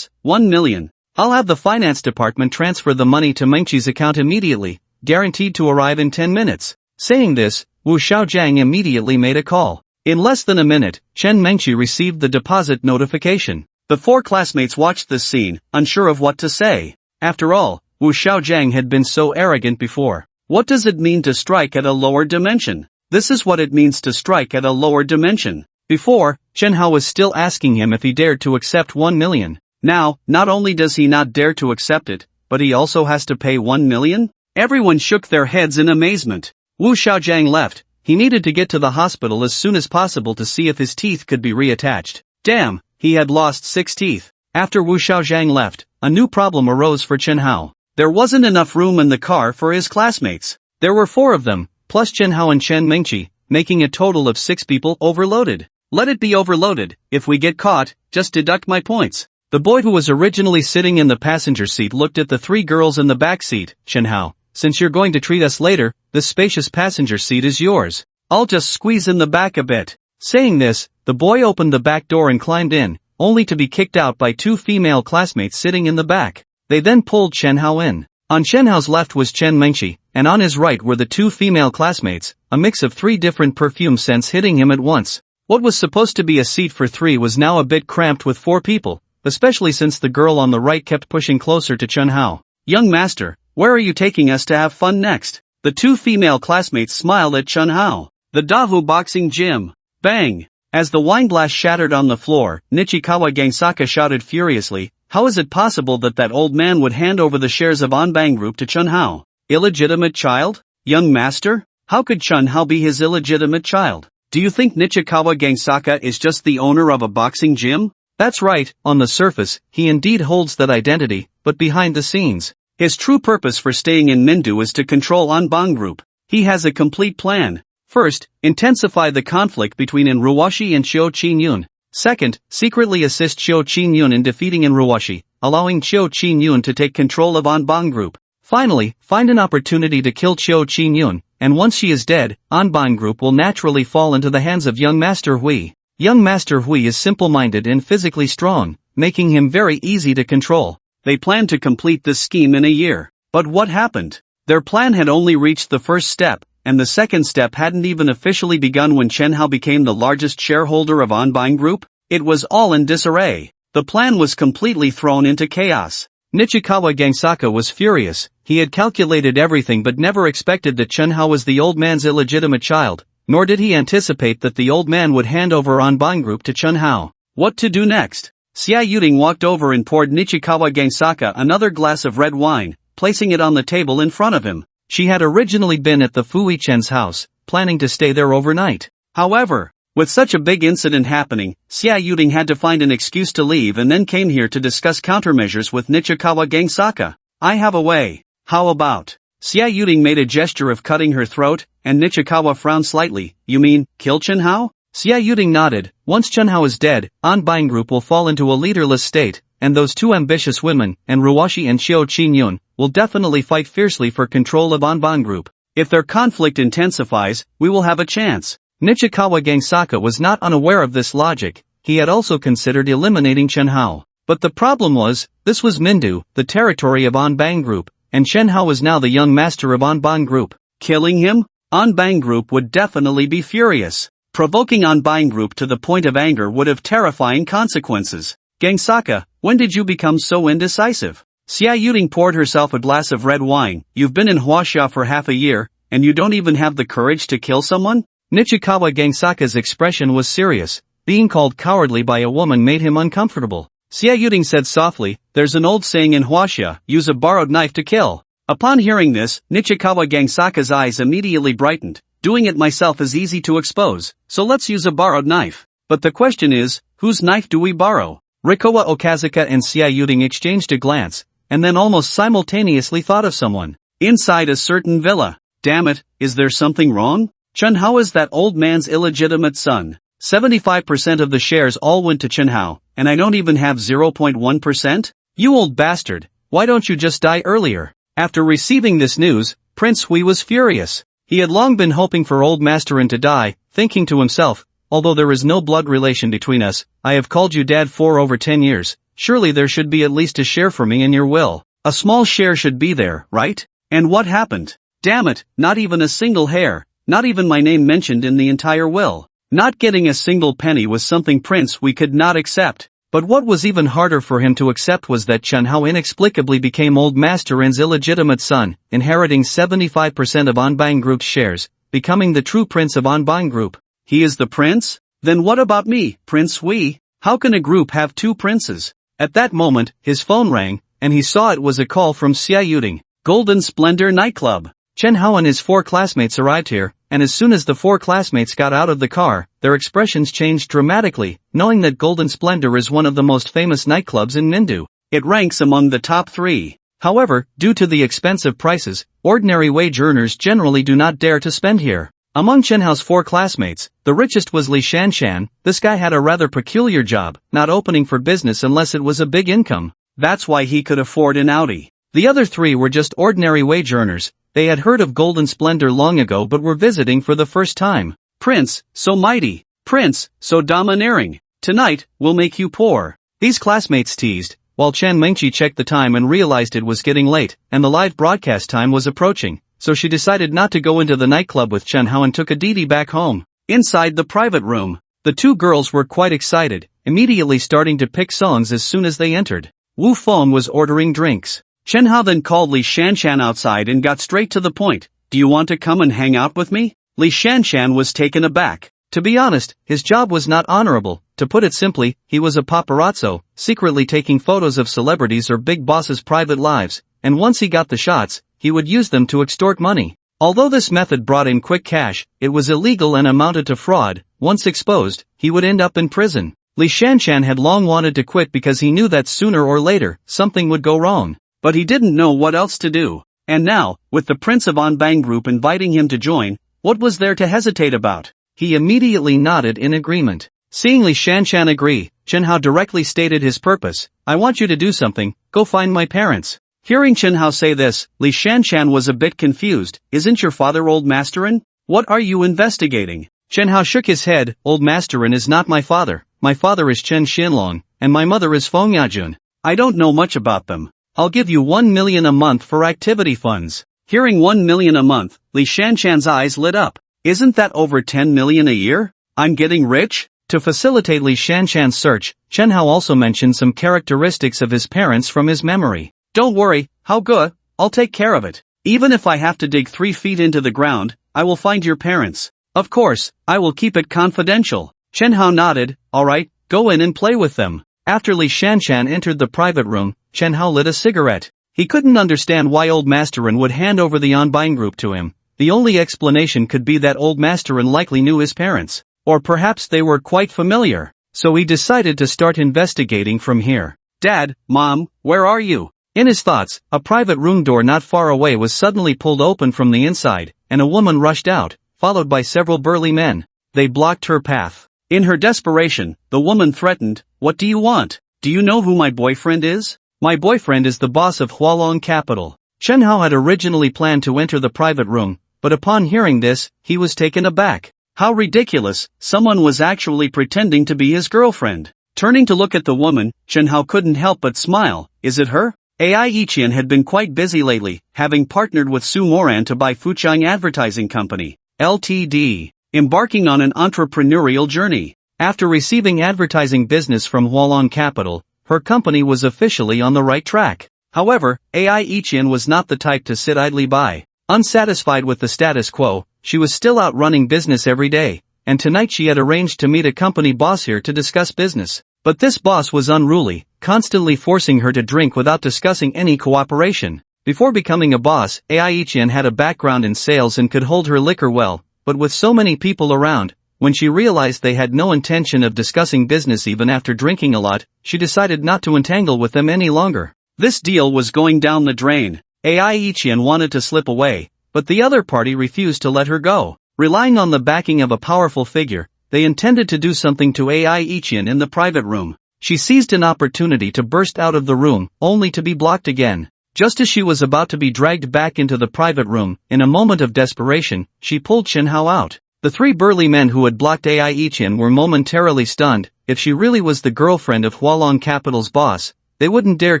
1 million. I'll have the finance department transfer the money to Mengqi's account immediately, guaranteed to arrive in 10 minutes. Saying this, Wu Xiaojiang immediately made a call. In less than a minute, Chen Mengqi received the deposit notification. The 4 classmates watched this scene, unsure of what to say. After all, Wu Xiaojiang had been so arrogant before. What does it mean to strike at a lower dimension? This is what it means to strike at a lower dimension. Before, Chen Hao was still asking him if he dared to accept 1 million. Now, not only does he not dare to accept it, but he also has to pay 1 million? Everyone shook their heads in amazement. Wu Xiaojiang left. He needed to get to the hospital as soon as possible to see if his teeth could be reattached. Damn, he had lost 6 teeth. After Wu Xiaojiang left, a new problem arose for Chen Hao. There wasn't enough room in the car for his classmates. There were 4 of them, plus Chen Hao and Chen Mengqi, making a total of 6 people overloaded. Let it be overloaded. If we get caught, just deduct my points. The boy who was originally sitting in the passenger seat looked at the three girls in the back seat. Chenhao, since you're going to treat us later, this spacious passenger seat is yours. I'll just squeeze in the back a bit. Saying this, the boy opened the back door and climbed in, only to be kicked out by two female classmates sitting in the back. They then pulled Chenhao in. On Chenhao's left was Chen Mengqi, and on his right were the two female classmates, a mix of three different perfume scents hitting him at once. What was supposed to be a seat for three was now a bit cramped with four people, especially since the girl on the right kept pushing closer to Chenhao. Young master, where are you taking us to have fun next? The two female classmates smiled at Chenhao. The Dahu boxing gym. Bang! As the wine glass shattered on the floor, Nichikawa Gangsaka shouted furiously, how is it possible that old man would hand over the shares of Anbang Group to Chenhao? Illegitimate child? Young master? How could Chenhao be his illegitimate child? Do you think Nichikawa Gangsaka is just the owner of a boxing gym? That's right, on the surface, he indeed holds that identity, but behind the scenes, his true purpose for staying in Mindu is to control Anbang Group. He has a complete plan. First, intensify the conflict between Enruwashi and Qiu Qinyun. Second, secretly assist Qiu Qinyun in defeating Enruwashi, allowing Qiu Qinyun to take control of Anbang Group. Finally, find an opportunity to kill Qiu Qinyun, and once she is dead, Anbang Group will naturally fall into the hands of young Master Hui. Young Master Hui is simple-minded and physically strong, making him very easy to control. They planned to complete this scheme in a year. But what happened? Their plan had only reached the first step, and the second step hadn't even officially begun when Chenhao became the largest shareholder of Anbang Group. It was all in disarray. The plan was completely thrown into chaos. Nichikawa Gangsaka was furious. He had calculated everything but never expected that Chenhao was the old man's illegitimate child, nor did he anticipate that the old man would hand over Anbang Group to Chenhao. What to do next? Xia Yuding walked over and poured Nichikawa Gangsaka another glass of red wine, placing it on the table in front of him. She had originally been at the Fui Chen's house, planning to stay there overnight. However, with such a big incident happening, Xia Yuding had to find an excuse to leave and then came here to discuss countermeasures with Nichikawa Gangsaka. I have a way. How about? Xia Yuding made a gesture of cutting her throat, and Nichikawa frowned slightly. You mean, kill Chenhao? Xia Yuding nodded. Once Chenhao is dead, Anbang Group will fall into a leaderless state, and those two ambitious women, Enruwashi and Qiu Qinyun, will definitely fight fiercely for control of Anbang Group. If their conflict intensifies, we will have a chance. Nichikawa Gangsaka was not unaware of this logic. He had also considered eliminating Chenhao. But the problem was, this was Mindu, the territory of Anbang Group, and Chenhao was now the young master of Anbang Group. Killing him? Anbang Group would definitely be furious. Provoking Anbang Group to the point of anger would have terrifying consequences. Gangsaka, when did you become so indecisive? Xia Yuding poured herself a glass of red wine. You've been in Huaxia for half a year, and you don't even have the courage to kill someone? Nichikawa Gangsaka's expression was serious. Being called cowardly by a woman made him uncomfortable. Xia Yuding said softly, there's an old saying in Huaxia, use a borrowed knife to kill. Upon hearing this, Nichikawa Gangsaka's eyes immediately brightened. Doing it myself is easy to expose, so let's use a borrowed knife. But the question is, whose knife do we borrow? Rikowa Okazuka and Xia Yuding exchanged a glance, and then almost simultaneously thought of someone. Inside a certain villa. Damn it, is there something wrong? Chenhao is that old man's illegitimate son. 75% of the shares all went to Chenhao, and I don't even have 0.1%? You old bastard, why don't you just die earlier? After receiving this news, Prince Hui was furious. He had long been hoping for old Masterin to die, thinking to himself, although there is no blood relation between us, I have called you dad for over 10 years, surely there should be at least a share for me in your will. A small share should be there, right? And what happened? Damn it, not even a single hair, not even my name mentioned in the entire will. Not getting a single penny was something Prince Hui could not accept. But what was even harder for him to accept was that Chenhao inexplicably became old Master-in's illegitimate son, inheriting 75% of Anbang Group's shares, becoming the true prince of Anbang Group. He is the prince? Then what about me, Prince Hui? How can a group have two princes? At that moment, his phone rang, and he saw it was a call from Xia Yuding. Golden Splendor Nightclub. Chenhao and his 4 classmates arrived here, and as soon as the 4 classmates got out of the car, their expressions changed dramatically, knowing that Golden Splendor is one of the most famous nightclubs in Mindu. It ranks among the top 3. However, due to the expensive prices, ordinary wage earners generally do not dare to spend here. Among Chen Hao's 4 classmates, the richest was Li Shanshan. This guy had a rather peculiar job, not opening for business unless it was a big income. That's why he could afford an Audi. The other 3 were just ordinary wage earners. They had heard of golden splendor long ago but were visiting for the first time. Prince, so mighty. Prince, so domineering. Tonight, we'll make you poor. These classmates teased, while Chen Mengqi checked the time and realized it was getting late, and the live broadcast time was approaching, so she decided not to go into the nightclub with Chen Hao and took a Didi back home. Inside the private room, the 2 girls were quite excited, immediately starting to pick songs as soon as they entered. Wu Feng was ordering drinks. Chen Hao then called Li Shanshan outside and got straight to the point. Do you want to come and hang out with me? Li Shanshan was taken aback. To be honest, his job was not honorable. To put it simply, he was a paparazzo, secretly taking photos of celebrities or big bosses' private lives, and once he got the shots, he would use them to extort money. Although this method brought in quick cash, it was illegal and amounted to fraud. Once exposed, he would end up in prison. Li Shanshan had long wanted to quit because he knew that sooner or later, something would go wrong. But he didn't know what else to do. And now, with the Prince of Anbang Group inviting him to join, what was there to hesitate about? He immediately nodded in agreement. Seeing Li Shanshan agree, Chen Hao directly stated his purpose. I want you to do something, go find my parents. Hearing Chen Hao say this, Li Shanshan was a bit confused. Isn't your father Old Masterin? What are you investigating? Chen Hao shook his head. Old Masterin is not my father. My father is Chen Xinlong, and my mother is Feng Yajun. I don't know much about them. I'll give you 1 million a month for activity funds. Hearing 1 million a month, Li Shanshan's eyes lit up. Isn't that over 10 million a year? I'm getting rich? To facilitate Li Shanshan's search, Chen Hao also mentioned some characteristics of his parents from his memory. Don't worry, Hao Ge, I'll take care of it. Even if I have to dig 3 feet into the ground, I will find your parents. Of course, I will keep it confidential. Chen Hao nodded. Alright, go in and play with them. After Li Shanshan entered the private room, Chen Hao lit a cigarette. He couldn't understand why Old Masterin would hand over the Anbang Group to him. The only explanation could be that Old Masterin likely knew his parents. Or perhaps they were quite familiar. So he decided to start investigating from here. Dad, Mom, where are you? In his thoughts, a private room door not far away was suddenly pulled open from the inside, and a woman rushed out, followed by several burly men. They blocked her path. In her desperation, the woman threatened, What do you want? Do you know who my boyfriend is? My boyfriend is the boss of Hualong Capital. Chen Hao had originally planned to enter the private room, but upon hearing this, he was taken aback. How ridiculous, someone was actually pretending to be his girlfriend. Turning to look at the woman, Chen Hao couldn't help but smile. Is it her? AI Ichian had been quite busy lately, having partnered with Su Moran to buy Fuchang Advertising Company, Ltd., embarking on an entrepreneurial journey. After receiving advertising business from Hualong Capital, her company was officially on the right track. However, AI Ichian was not the type to sit idly by. Unsatisfied with the status quo, she was still out running business every day, and tonight she had arranged to meet a company boss here to discuss business. But this boss was unruly, constantly forcing her to drink without discussing any cooperation. Before becoming a boss, AI Ichian had a background in sales and could hold her liquor well, but with so many people around, when she realized they had no intention of discussing business even after drinking a lot, she decided not to entangle with them any longer. This deal was going down the drain. AI Ichian wanted to slip away, but the other party refused to let her go. Relying on the backing of a powerful figure, they intended to do something to AI Ichian in the private room. She seized an opportunity to burst out of the room, only to be blocked again. Just as she was about to be dragged back into the private room, in a moment of desperation, she pulled Chen Hao out. The 3 burly men who had blocked AI Ichian were momentarily stunned. If she really was the girlfriend of Hualong Capital's boss, they wouldn't dare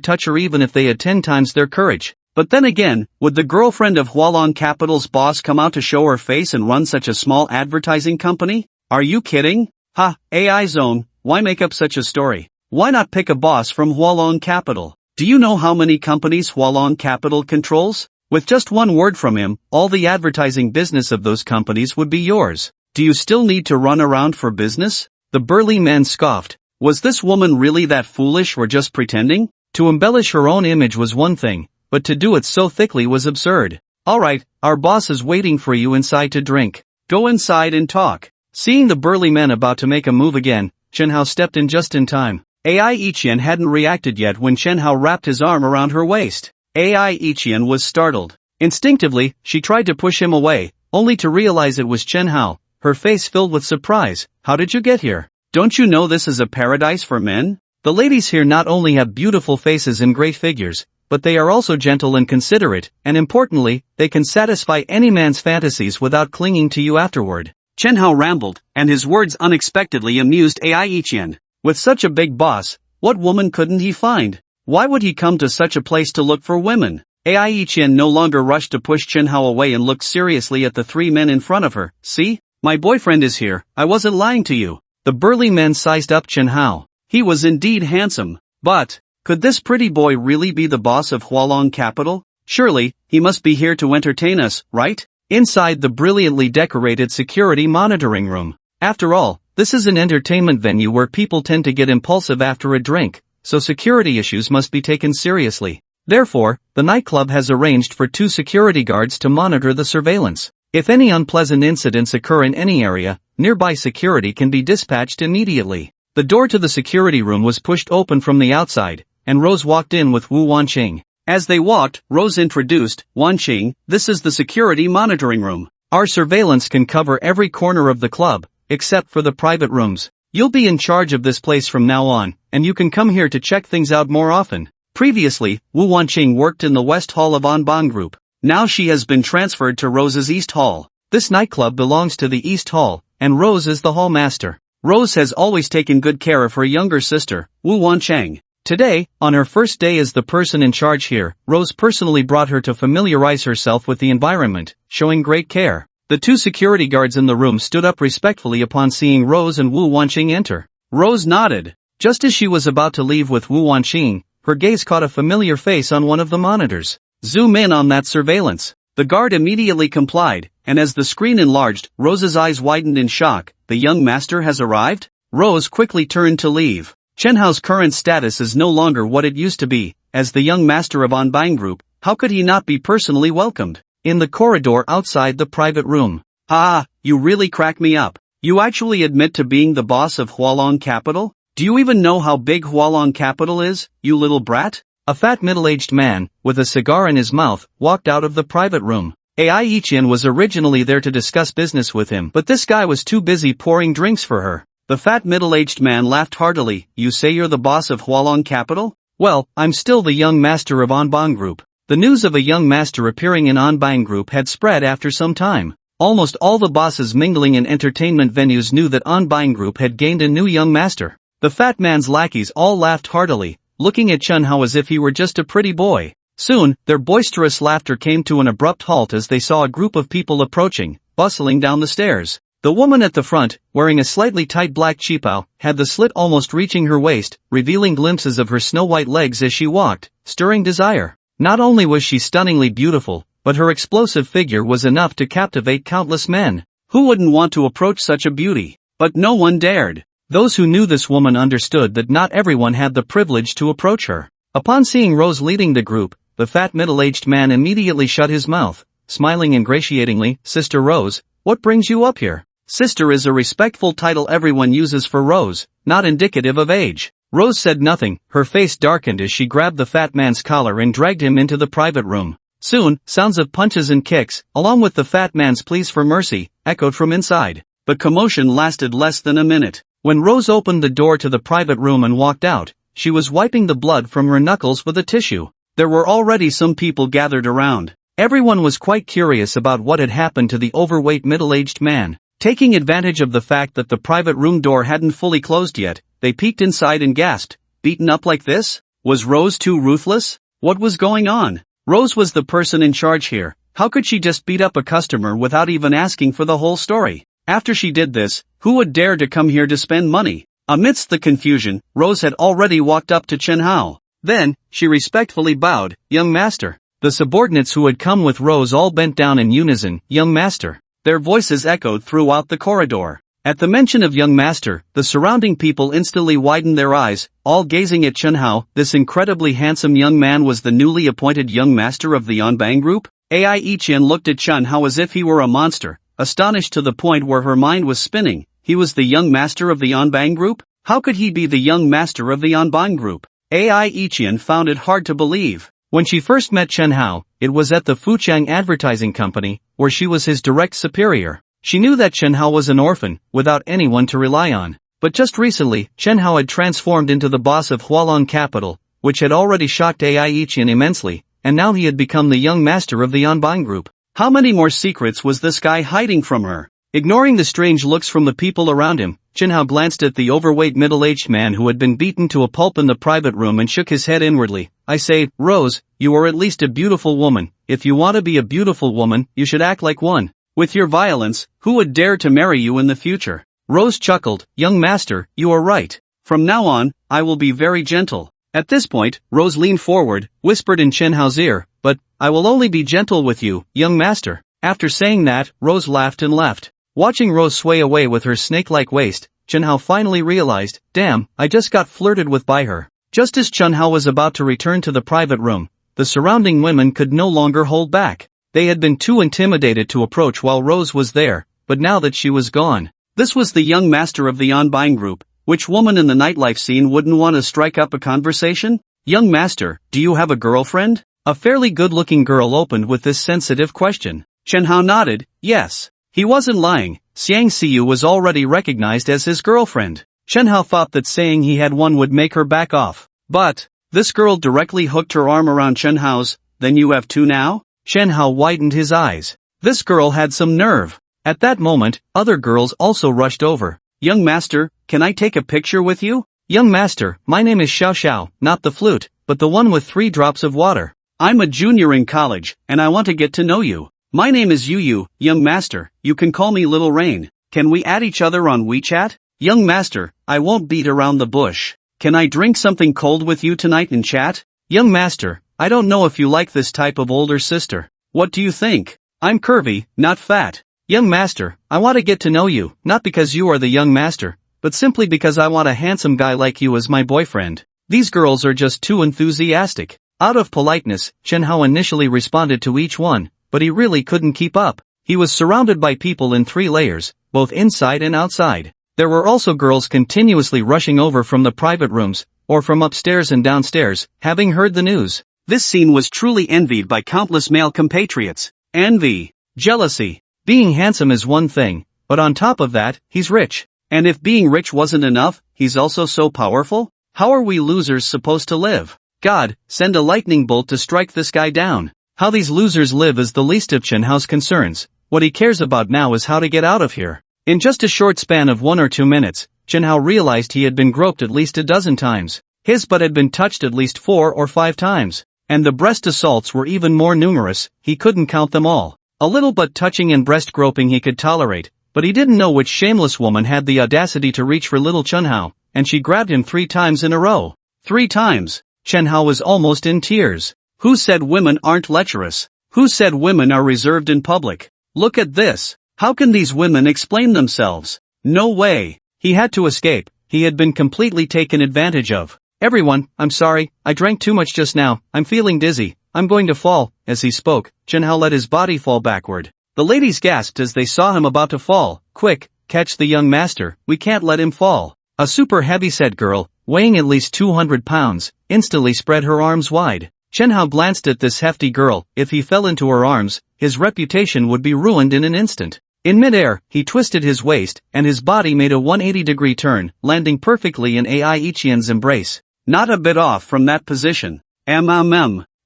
touch her even if they had 10 times their courage. But then again, would the girlfriend of Hualong Capital's boss come out to show her face and run such a small advertising company? Are you kidding? Ha, AI Zone, why make up such a story? Why not pick a boss from Hualong Capital? Do you know how many companies Hualong Capital controls? With just one word from him, all the advertising business of those companies would be yours. Do you still need to run around for business? The burly man scoffed. Was this woman really that foolish or just pretending? To embellish her own image was one thing, but to do it so thickly was absurd. Alright, our boss is waiting for you inside to drink. Go inside and talk. Seeing the burly men about to make a move again, Chen Hao stepped in just in time. AI Ichian hadn't reacted yet when Chen Hao wrapped his arm around her waist. AI Ichian was startled. Instinctively, she tried to push him away, only to realize it was Chen Hao, her face filled with surprise. How did you get here? Don't you know this is a paradise for men? The ladies here not only have beautiful faces and great figures, but they are also gentle and considerate, and importantly, they can satisfy any man's fantasies without clinging to you afterward. Chen Hao rambled, and his words unexpectedly amused Ai Ichian. With such a big boss, what woman couldn't he find? Why would he come to such a place to look for women? Ai Ichian no longer rushed to push Chen Hao away and looked seriously at the three men in front of her. See? My boyfriend is here, I wasn't lying to you. The burly men sized up Chen Hao. He was indeed handsome. But, could this pretty boy really be the boss of Hualong Capital? Surely, he must be here to entertain us, right? Inside the brilliantly decorated security monitoring room. After all, this is an entertainment venue where people tend to get impulsive after a drink, so security issues must be taken seriously. Therefore, the nightclub has arranged for 2 security guards to monitor the surveillance. If any unpleasant incidents occur in any area, nearby security can be dispatched immediately. The door to the security room was pushed open from the outside, and Rose walked in with Wu Wanqing. As they walked, Rose introduced, Wanqing, this is the security monitoring room. Our surveillance can cover every corner of the club, except for the private rooms. You'll be in charge of this place from now on, and you can come here to check things out more often. Previously, Wu Wanqing worked in the West Hall of Anbang Group. Now she has been transferred to Rose's East Hall. This nightclub belongs to the East Hall, and Rose is the hall master. Rose has always taken good care of her younger sister, Wu Wancheng. Today, on her first day as the person in charge here, Rose personally brought her to familiarize herself with the environment, showing great care. The 2 security guards in the room stood up respectfully upon seeing Rose and Wu Wanqing enter. Rose nodded. Just as she was about to leave with Wu Wanqing, her gaze caught a familiar face on one of the monitors. Zoom in on that surveillance. The guard immediately complied, and as the screen enlarged, Rose's eyes widened in shock. The young master has arrived? Rose quickly turned to leave. Chen Hao's current status is no longer what it used to be. As the young master of Anbang Group, how could he not be personally welcomed? In the corridor outside the private room. Ah, you really crack me up. You actually admit to being the boss of Hualong Capital? Do you even know how big Hualong Capital is, you little brat? A fat middle-aged man, with a cigar in his mouth, walked out of the private room. Ai Ichian was originally there to discuss business with him, but this guy was too busy pouring drinks for her. The fat middle-aged man laughed heartily. You say you're the boss of Hualong Capital? Well, I'm still the young master of Anbang Group. The news of a young master appearing in Anbang Group had spread after some time. Almost all the bosses mingling in entertainment venues knew that Anbang Group had gained a new young master. The fat man's lackeys all laughed heartily, looking at Chen Hao as if he were just a pretty boy. Soon, their boisterous laughter came to an abrupt halt as they saw a group of people approaching, bustling down the stairs. The woman at the front, wearing a slightly tight black qipao, had the slit almost reaching her waist, revealing glimpses of her snow-white legs as she walked, stirring desire. Not only was she stunningly beautiful, but her explosive figure was enough to captivate countless men. Who wouldn't want to approach such a beauty? But no one dared. Those who knew this woman understood that not everyone had the privilege to approach her. Upon seeing Rose leading the group, the fat middle-aged man immediately shut his mouth, smiling ingratiatingly. Sister Rose, what brings you up here? Sister is a respectful title everyone uses for Rose, not indicative of age. Rose said nothing, her face darkened as she grabbed the fat man's collar and dragged him into the private room. Soon, sounds of punches and kicks, along with the fat man's pleas for mercy, echoed from inside. The commotion lasted less than a minute. When Rose opened the door to the private room and walked out, she was wiping the blood from her knuckles with a tissue. There were already some people gathered around. Everyone was quite curious about what had happened to the overweight middle-aged man. Taking advantage of the fact that the private room door hadn't fully closed yet, they peeked inside and gasped. Beaten up like this? Was Rose too ruthless? What was going on? Rose was the person in charge here. How could she just beat up a customer without even asking for the whole story? After she did this, who would dare to come here to spend money? Amidst the confusion, Rose had already walked up to Chen Hao. Then, she respectfully bowed. Young master. The subordinates who had come with Rose all bent down in unison. Young master. Their voices echoed throughout the corridor. At the mention of young master, the surrounding people instantly widened their eyes, all gazing at Chen Hao. This incredibly handsome young man was the newly appointed young master of the Anbang Group? Ai Ichian looked at Chen Hao as if he were a monster, astonished to the point where her mind was spinning. He was the young master of the Anbang Group? How could he be the young master of the Anbang Group? Ai Ichian found it hard to believe. When she first met Chen Hao, it was at the Fuchang Advertising Company, where she was his direct superior. She knew that Chen Hao was an orphan, without anyone to rely on. But just recently, Chen Hao had transformed into the boss of Hualong Capital, which had already shocked Ai Ichian immensely, and now he had become the young master of the Yanbang Group. How many more secrets was this guy hiding from her? Ignoring the strange looks from the people around him, Chen Hao glanced at the overweight middle-aged man who had been beaten to a pulp in the private room and shook his head inwardly. I say, Rose, you are at least a beautiful woman. If you want to be a beautiful woman, you should act like one. With your violence, who would dare to marry you in the future? Rose chuckled, young master, you are right. From now on, I will be very gentle. At this point, Rose leaned forward, whispered in Chen Hao's ear, but, I will only be gentle with you, young master. After saying that, Rose laughed and left. Watching Rose sway away with her snake-like waist, Chen Hao finally realized, damn, I just got flirted with by her. Just as Chen Hao was about to return to the private room, the surrounding women could no longer hold back. They had been too intimidated to approach while Rose was there, but now that she was gone. This was the young master of the Yanbang Group. Which woman in the nightlife scene wouldn't want to strike up a conversation? Young master, do you have a girlfriend? A fairly good-looking girl opened with this sensitive question. Chen Hao nodded, yes. He wasn't lying. Xiang Xiyu was already recognized as his girlfriend. Chen Hao thought that saying he had one would make her back off. But, this girl directly hooked her arm around Chen Hao's. Then you have two now? Chen Hao widened his eyes. This girl had some nerve. At that moment, other girls also rushed over. Young master, can I take a picture with you? Young master, my name is Xiao Xiao, not the flute, but the one with 3 drops of water. I'm a junior in college, and I want to get to know you. My name is Yu Yu, young master, you can call me Little Rain. Can we add each other on WeChat? Young master, I won't beat around the bush. Can I drink something cold with you tonight in chat? Young master, I don't know if you like this type of older sister. What do you think? I'm curvy, not fat. Young master, I want to get to know you, not because you are the young master, but simply because I want a handsome guy like you as my boyfriend. These girls are just too enthusiastic. Out of politeness, Chen Hao initially responded to each one, but he really couldn't keep up. He was surrounded by people in 3 layers, both inside and outside. There were also girls continuously rushing over from the private rooms, or from upstairs and downstairs, having heard the news. This scene was truly envied by countless male compatriots. Envy. Jealousy. Being handsome is one thing, but on top of that, he's rich. And if being rich wasn't enough, he's also so powerful? How are we losers supposed to live? God, send a lightning bolt to strike this guy down. How these losers live is the least of Chen Hao's concerns. What he cares about now is how to get out of here. In just a short span of 1 or 2 minutes, Chen Hao realized he had been groped at least a dozen times. His butt had been touched at least 4 or 5 times. And the breast assaults were even more numerous, he couldn't count them all. A little butt touching and breast groping he could tolerate, but he didn't know which shameless woman had the audacity to reach for little Chen Hao, and she grabbed him 3 times in a row. 3 times. Chen Hao was almost in tears. Who said women aren't lecherous? Who said women are reserved in public? Look at this. How can these women explain themselves? No way. He had to escape. He had been completely taken advantage of. Everyone, I'm sorry, I drank too much just now, I'm feeling dizzy, I'm going to fall. As he spoke, Chen Hao let his body fall backward. The ladies gasped as they saw him about to fall. Quick, catch the young master, we can't let him fall. A super heavyset girl, weighing at least 200 pounds, instantly spread her arms wide. Chen Hao glanced at this hefty girl. If he fell into her arms, his reputation would be ruined in an instant. In midair, he twisted his waist, and his body made a 180-degree turn, perfectly in Ai Ichian's embrace. Not a bit off from that position.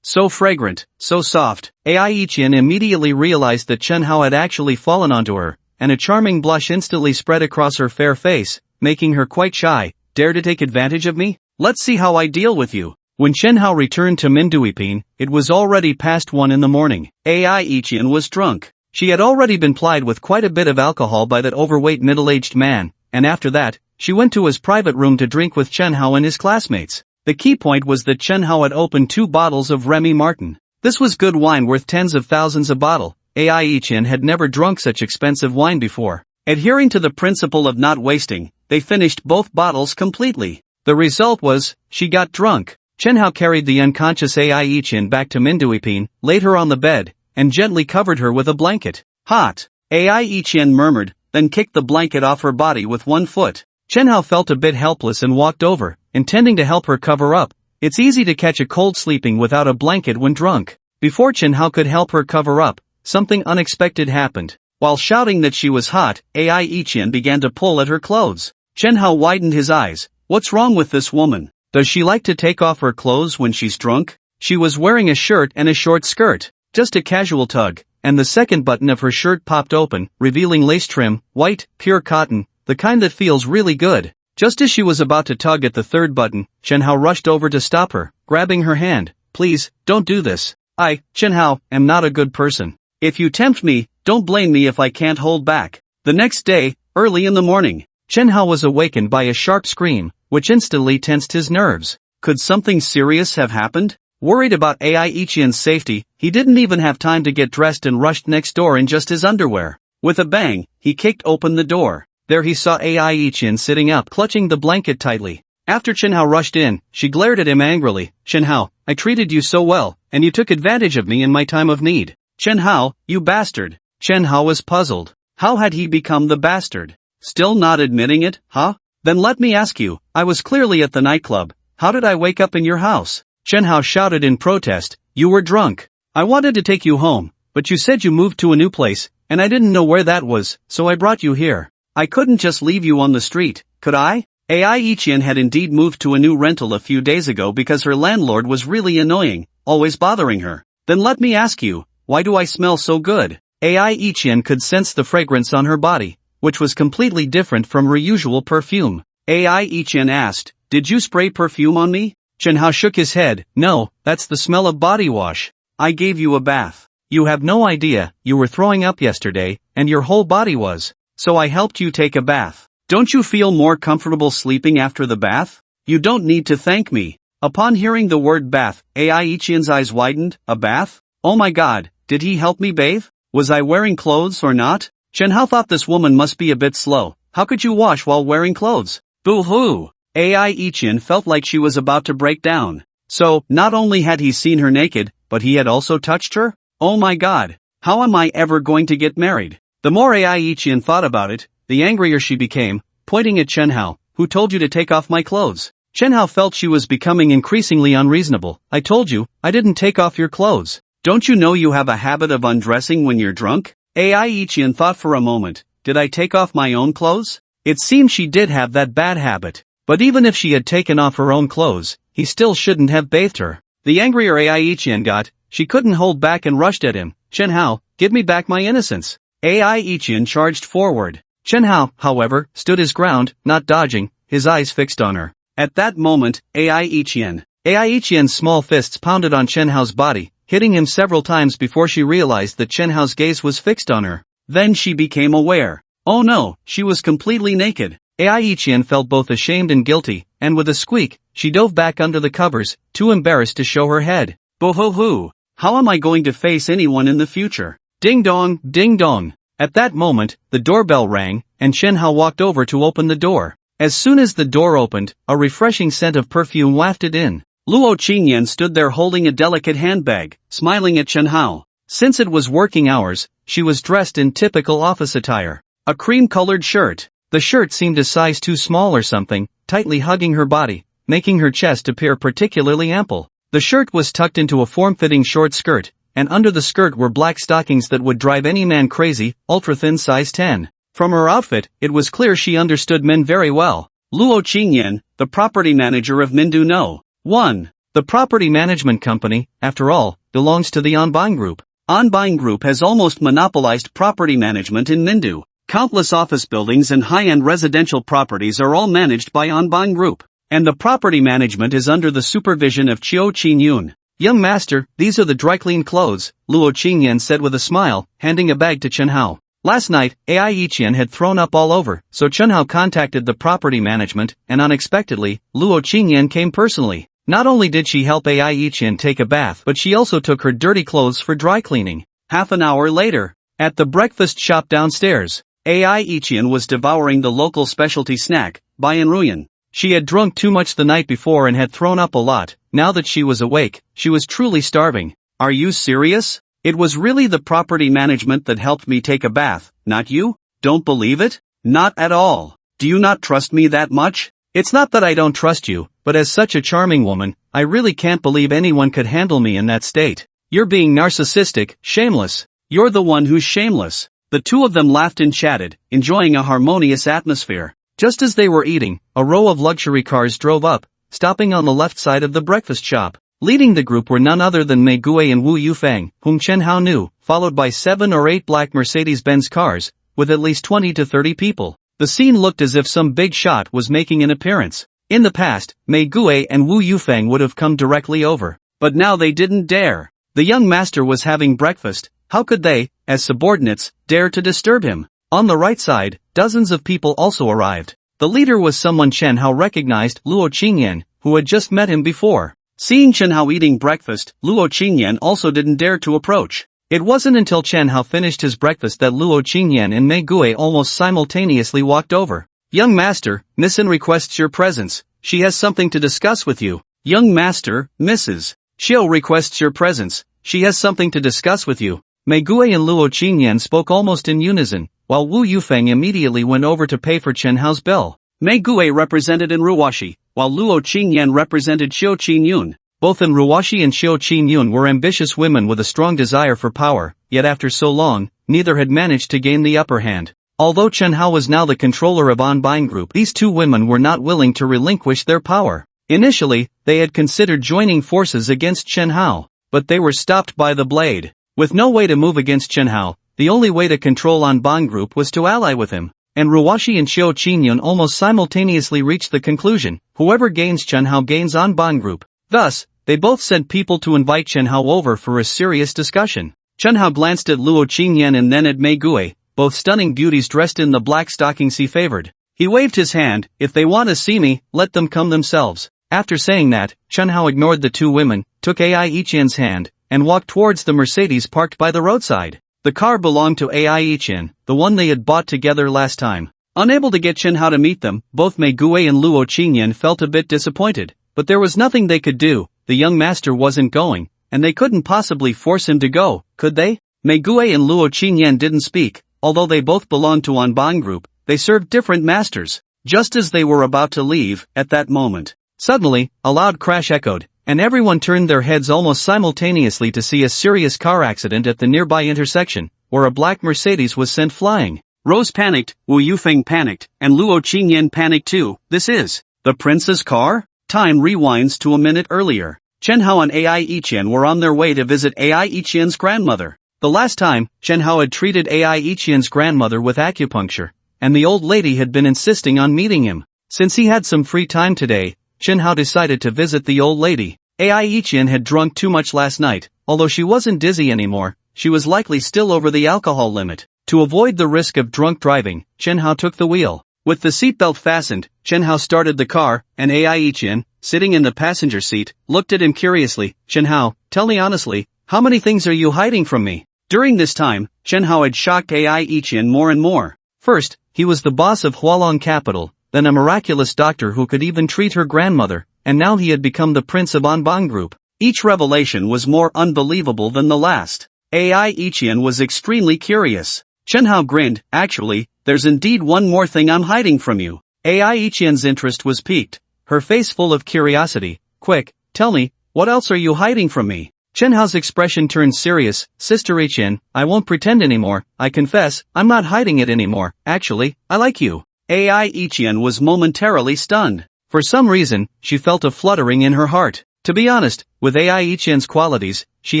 So fragrant, so soft. Ai Ichian immediately realized that Chen Hao had actually fallen onto her, and a charming blush instantly spread across her fair face, making her quite shy. Dare to take advantage of me? Let's see how I deal with you. When Chen Hao returned to Minduipin, it was already past 1 in the morning. Ai Ichian was drunk. She had already been plied with quite a bit of alcohol by that overweight middle-aged man, and after that, she went to his private room to drink with Chen Hao and his classmates. The key point was that Chen Hao had opened 2 bottles of Remy Martin. This was good wine worth tens of thousands a bottle. Ai Ichian had never drunk such expensive wine before. Adhering to the principle of not wasting, they finished both bottles completely. The result was, she got drunk. Chen Hao carried the unconscious Ai Ichian back to Minduipin, laid her on the bed, and gently covered her with a blanket. Hot! Ai Ichian murmured, then kicked the blanket off her body with 1 foot. Chen Hao felt a bit helpless and walked over, intending to help her cover up. It's easy to catch a cold sleeping without a blanket when drunk. Before Chen Hao could help her cover up, something unexpected happened. While shouting that she was hot, Ai Ichian began to pull at her clothes. Chen Hao widened his eyes. What's wrong with this woman? Does she like to take off her clothes when she's drunk? She was wearing a shirt and a short skirt. Just a casual tug, and the second button of her shirt popped open, revealing lace trim, white, pure cotton, the kind that feels really good. Just as she was about to tug at the third button, Chen Hao rushed over to stop her, grabbing her hand. Please, don't do this. I, Chen Hao, am not a good person. If you tempt me, don't blame me if I can't hold back. The next day, early in the morning, Chen Hao was awakened by a sharp scream, which instantly tensed his nerves. Could something serious have happened? Worried about Ai Ichian's safety, he didn't even have time to get dressed and rushed next door in just his underwear. With a bang, he kicked open the door. There he saw Ai Ichian sitting up, clutching the blanket tightly. After Chen Hao rushed in, she glared at him angrily. Chen Hao, I treated you so well, and you took advantage of me in my time of need. Chen Hao, you bastard. Chen Hao was puzzled. How had he become the bastard? Still not admitting it, huh? Then let me ask you, I was clearly at the nightclub. How did I wake up in your house? Chen Hao shouted in protest. You were drunk. I wanted to take you home, but you said you moved to a new place, and I didn't know where that was, so I brought you here. I couldn't just leave you on the street, could I? Ai Ichian had indeed moved to a new rental a few days ago because her landlord was really annoying, always bothering her. Then let me ask you, why do I smell so good? Ai Ichian could sense the fragrance on her body, which was completely different from her usual perfume. Ai Ichian asked, did you spray perfume on me? Chen Hao shook his head. No, that's the smell of body wash. I gave you a bath. You have no idea, you were throwing up yesterday, and your whole body was. So I helped you take a bath. Don't you feel more comfortable sleeping after the bath? You don't need to thank me. Upon hearing the word bath, Ai Ichian's eyes widened. A bath? Oh my god, did he help me bathe? Was I wearing clothes or not? Chen Hao thought this woman must be a bit slow. How could you wash while wearing clothes? Boo-hoo! Ai Ichian felt like she was about to break down. So, not only had he seen her naked, but he had also touched her? Oh my god, how am I ever going to get married? The more Ai Ichian thought about it, the angrier she became, pointing at Chen Hao. Who told you to take off my clothes? Chen Hao felt she was becoming increasingly unreasonable. I told you, I didn't take off your clothes. Don't you know you have a habit of undressing when you're drunk? Ai Ichian thought for a moment. Did I take off my own clothes? It seemed she did have that bad habit. But even if she had taken off her own clothes, he still shouldn't have bathed her. The angrier Ai Ichian got, she couldn't hold back and rushed at him. Chen Hao, give me back my innocence. Ai Ichian charged forward. Chen Hao, however, stood his ground, not dodging, his eyes fixed on her. At that moment, Ai Ichian's small fists pounded on Chen Hao's body, hitting him several times before she realized that Chen Hao's gaze was fixed on her. Then she became aware. Oh no, she was completely naked. Ai Ichian felt both ashamed and guilty, and with a squeak, she dove back under the covers, too embarrassed to show her head. Boo-hoo-hoo! How am I going to face anyone in the future? Ding dong, ding dong. At that moment, the doorbell rang, and Chen Hao walked over to open the door. As soon as the door opened, a refreshing scent of perfume wafted in. Luo Qingyan stood there holding a delicate handbag, smiling at Chen Hao. Since it was working hours, she was dressed in typical office attire. A cream-colored shirt. The shirt seemed a size too small or something, tightly hugging her body, making her chest appear particularly ample. The shirt was tucked into a form-fitting short skirt, and under the skirt were black stockings that would drive any man crazy, ultra-thin size 10. From her outfit, it was clear she understood men very well. Luo Qingyan, the property manager of Mindu No. 1. The property management company, after all, belongs to the Anbang Group. Anbang Group has almost monopolized property management in Mindu. Countless office buildings and high-end residential properties are all managed by Anbang Group. And the property management is under the supervision of Chiu Qingyun. Young master, these are the dry-cleaned clothes, Luo Qingyan said with a smile, handing a bag to Chen Hao. Last night, Ai Ichian had thrown up all over, so Chen Hao contacted the property management, and unexpectedly, Luo Qingyan came personally. Not only did she help Ai Ichian take a bath, but she also took her dirty clothes for dry cleaning. Half an hour later, at the breakfast shop downstairs, Ai Ichian was devouring the local specialty snack, Bayan Ruyan. She had drunk too much the night before and had thrown up a lot. Now that she was awake, she was truly starving. Are you serious? It was really the property management that helped me take a bath, not you? Don't believe it? Not at all. Do you not trust me that much? It's not that I don't trust you, but as such a charming woman, I really can't believe anyone could handle me in that state. You're being narcissistic, shameless. You're the one who's shameless. The two of them laughed and chatted, enjoying a harmonious atmosphere. Just as they were eating, a row of luxury cars drove up, stopping on the left side of the breakfast shop. Leading the group were none other than Mei Gui and Wu Yufeng, whom Chen Hao knew, followed by 7 or 8 black Mercedes-Benz cars, with at least 20 to 30 people. The scene looked as if some big shot was making an appearance. In the past, Mei Gui and Wu Yufeng would have come directly over. But now they didn't dare. The young master was having breakfast. How could they, as subordinates, dare to disturb him? On the right side, dozens of people also arrived. The leader was someone Chen Hao recognized, Luo Qingyan, who had just met him before. Seeing Chen Hao eating breakfast, Luo Qingyan also didn't dare to approach. It wasn't until Chen Hao finished his breakfast that Luo Qingyan and Mei Gui almost simultaneously walked over. Young master, Missin requests your presence. She has something to discuss with you. Young master, Mrs. Xiao requests your presence. She has something to discuss with you. Mei Gui and Luo Qingyan spoke almost in unison, while Wu Yufeng immediately went over to pay for Chen Hao's bill. Mei Gui represented Enruwashi, while Luo Qingyan represented Xiao Qinyun. Both Enruwashi and Xiao Qinyun were ambitious women with a strong desire for power, yet after so long, neither had managed to gain the upper hand. Although Chen Hao was now the controller of Anbine Group, these two women were not willing to relinquish their power. Initially, they had considered joining forces against Chen Hao, but they were stopped by the blade. With no way to move against Chen Hao, the only way to control Anbine Group was to ally with him. And Ruwashi and Xiao Qinyun almost simultaneously reached the conclusion, whoever gains Chen Hao gains Anbine Group. Thus, they both sent people to invite Chen Hao over for a serious discussion. Chen Hao glanced at Luo Qingyan and then at Mei Gui, both stunning beauties dressed in the black stockings he favored. He waved his hand, if they want to see me, let them come themselves. After saying that, Chen Hao ignored the two women, took Ai Iqian's hand, and walked towards the Mercedes parked by the roadside. The car belonged to Ai Iqian, the one they had bought together last time. Unable to get Chen Hao to meet them, both Mei Gui and Luo Qingyan felt a bit disappointed, but there was nothing they could do. The young master wasn't going, and they couldn't possibly force him to go, could they? Mei Gui and Luo Qingyan didn't speak. Although they both belonged to Anbine Group, they served different masters. Just as they were about to leave, at that moment, suddenly, a loud crash echoed, and everyone turned their heads almost simultaneously to see a serious car accident at the nearby intersection, where a black Mercedes was sent flying. Rose panicked, Wu Yufeng panicked, and Luo Qingyan panicked too. This is the prince's car? Time rewinds to a minute earlier. Chen Hao and Ai Iqian were on their way to visit Ai Iqian's grandmother. The last time, Chen Hao had treated Ai Iqian's grandmother with acupuncture, and the old lady had been insisting on meeting him. Since he had some free time today, Chen Hao decided to visit the old lady. Ai Iqian had drunk too much last night. Although she wasn't dizzy anymore, she was likely still over the alcohol limit. To avoid the risk of drunk driving, Chen Hao took the wheel. With the seatbelt fastened, Chen Hao started the car, and Ai Iqian, sitting in the passenger seat, looked at him curiously. Chen Hao, tell me honestly, how many things are you hiding from me? During this time, Chen Hao had shocked Ai Iqian more and more. First, he was the boss of Hualong Capital, then a miraculous doctor who could even treat her grandmother, and now he had become the prince of Anbang Group. Each revelation was more unbelievable than the last. Ai Iqian was extremely curious. Chen Hao grinned, actually, there's indeed one more thing I'm hiding from you. Ai Iqian's interest was piqued, her face full of curiosity. Quick, tell me, what else are you hiding from me? Chen Hao's expression turned serious. Sister Iqian, I won't pretend anymore. I confess, I'm not hiding it anymore. Actually, I like you. Ai Iqian was momentarily stunned. For some reason, she felt a fluttering in her heart. To be honest, with Ai Iqian's qualities, she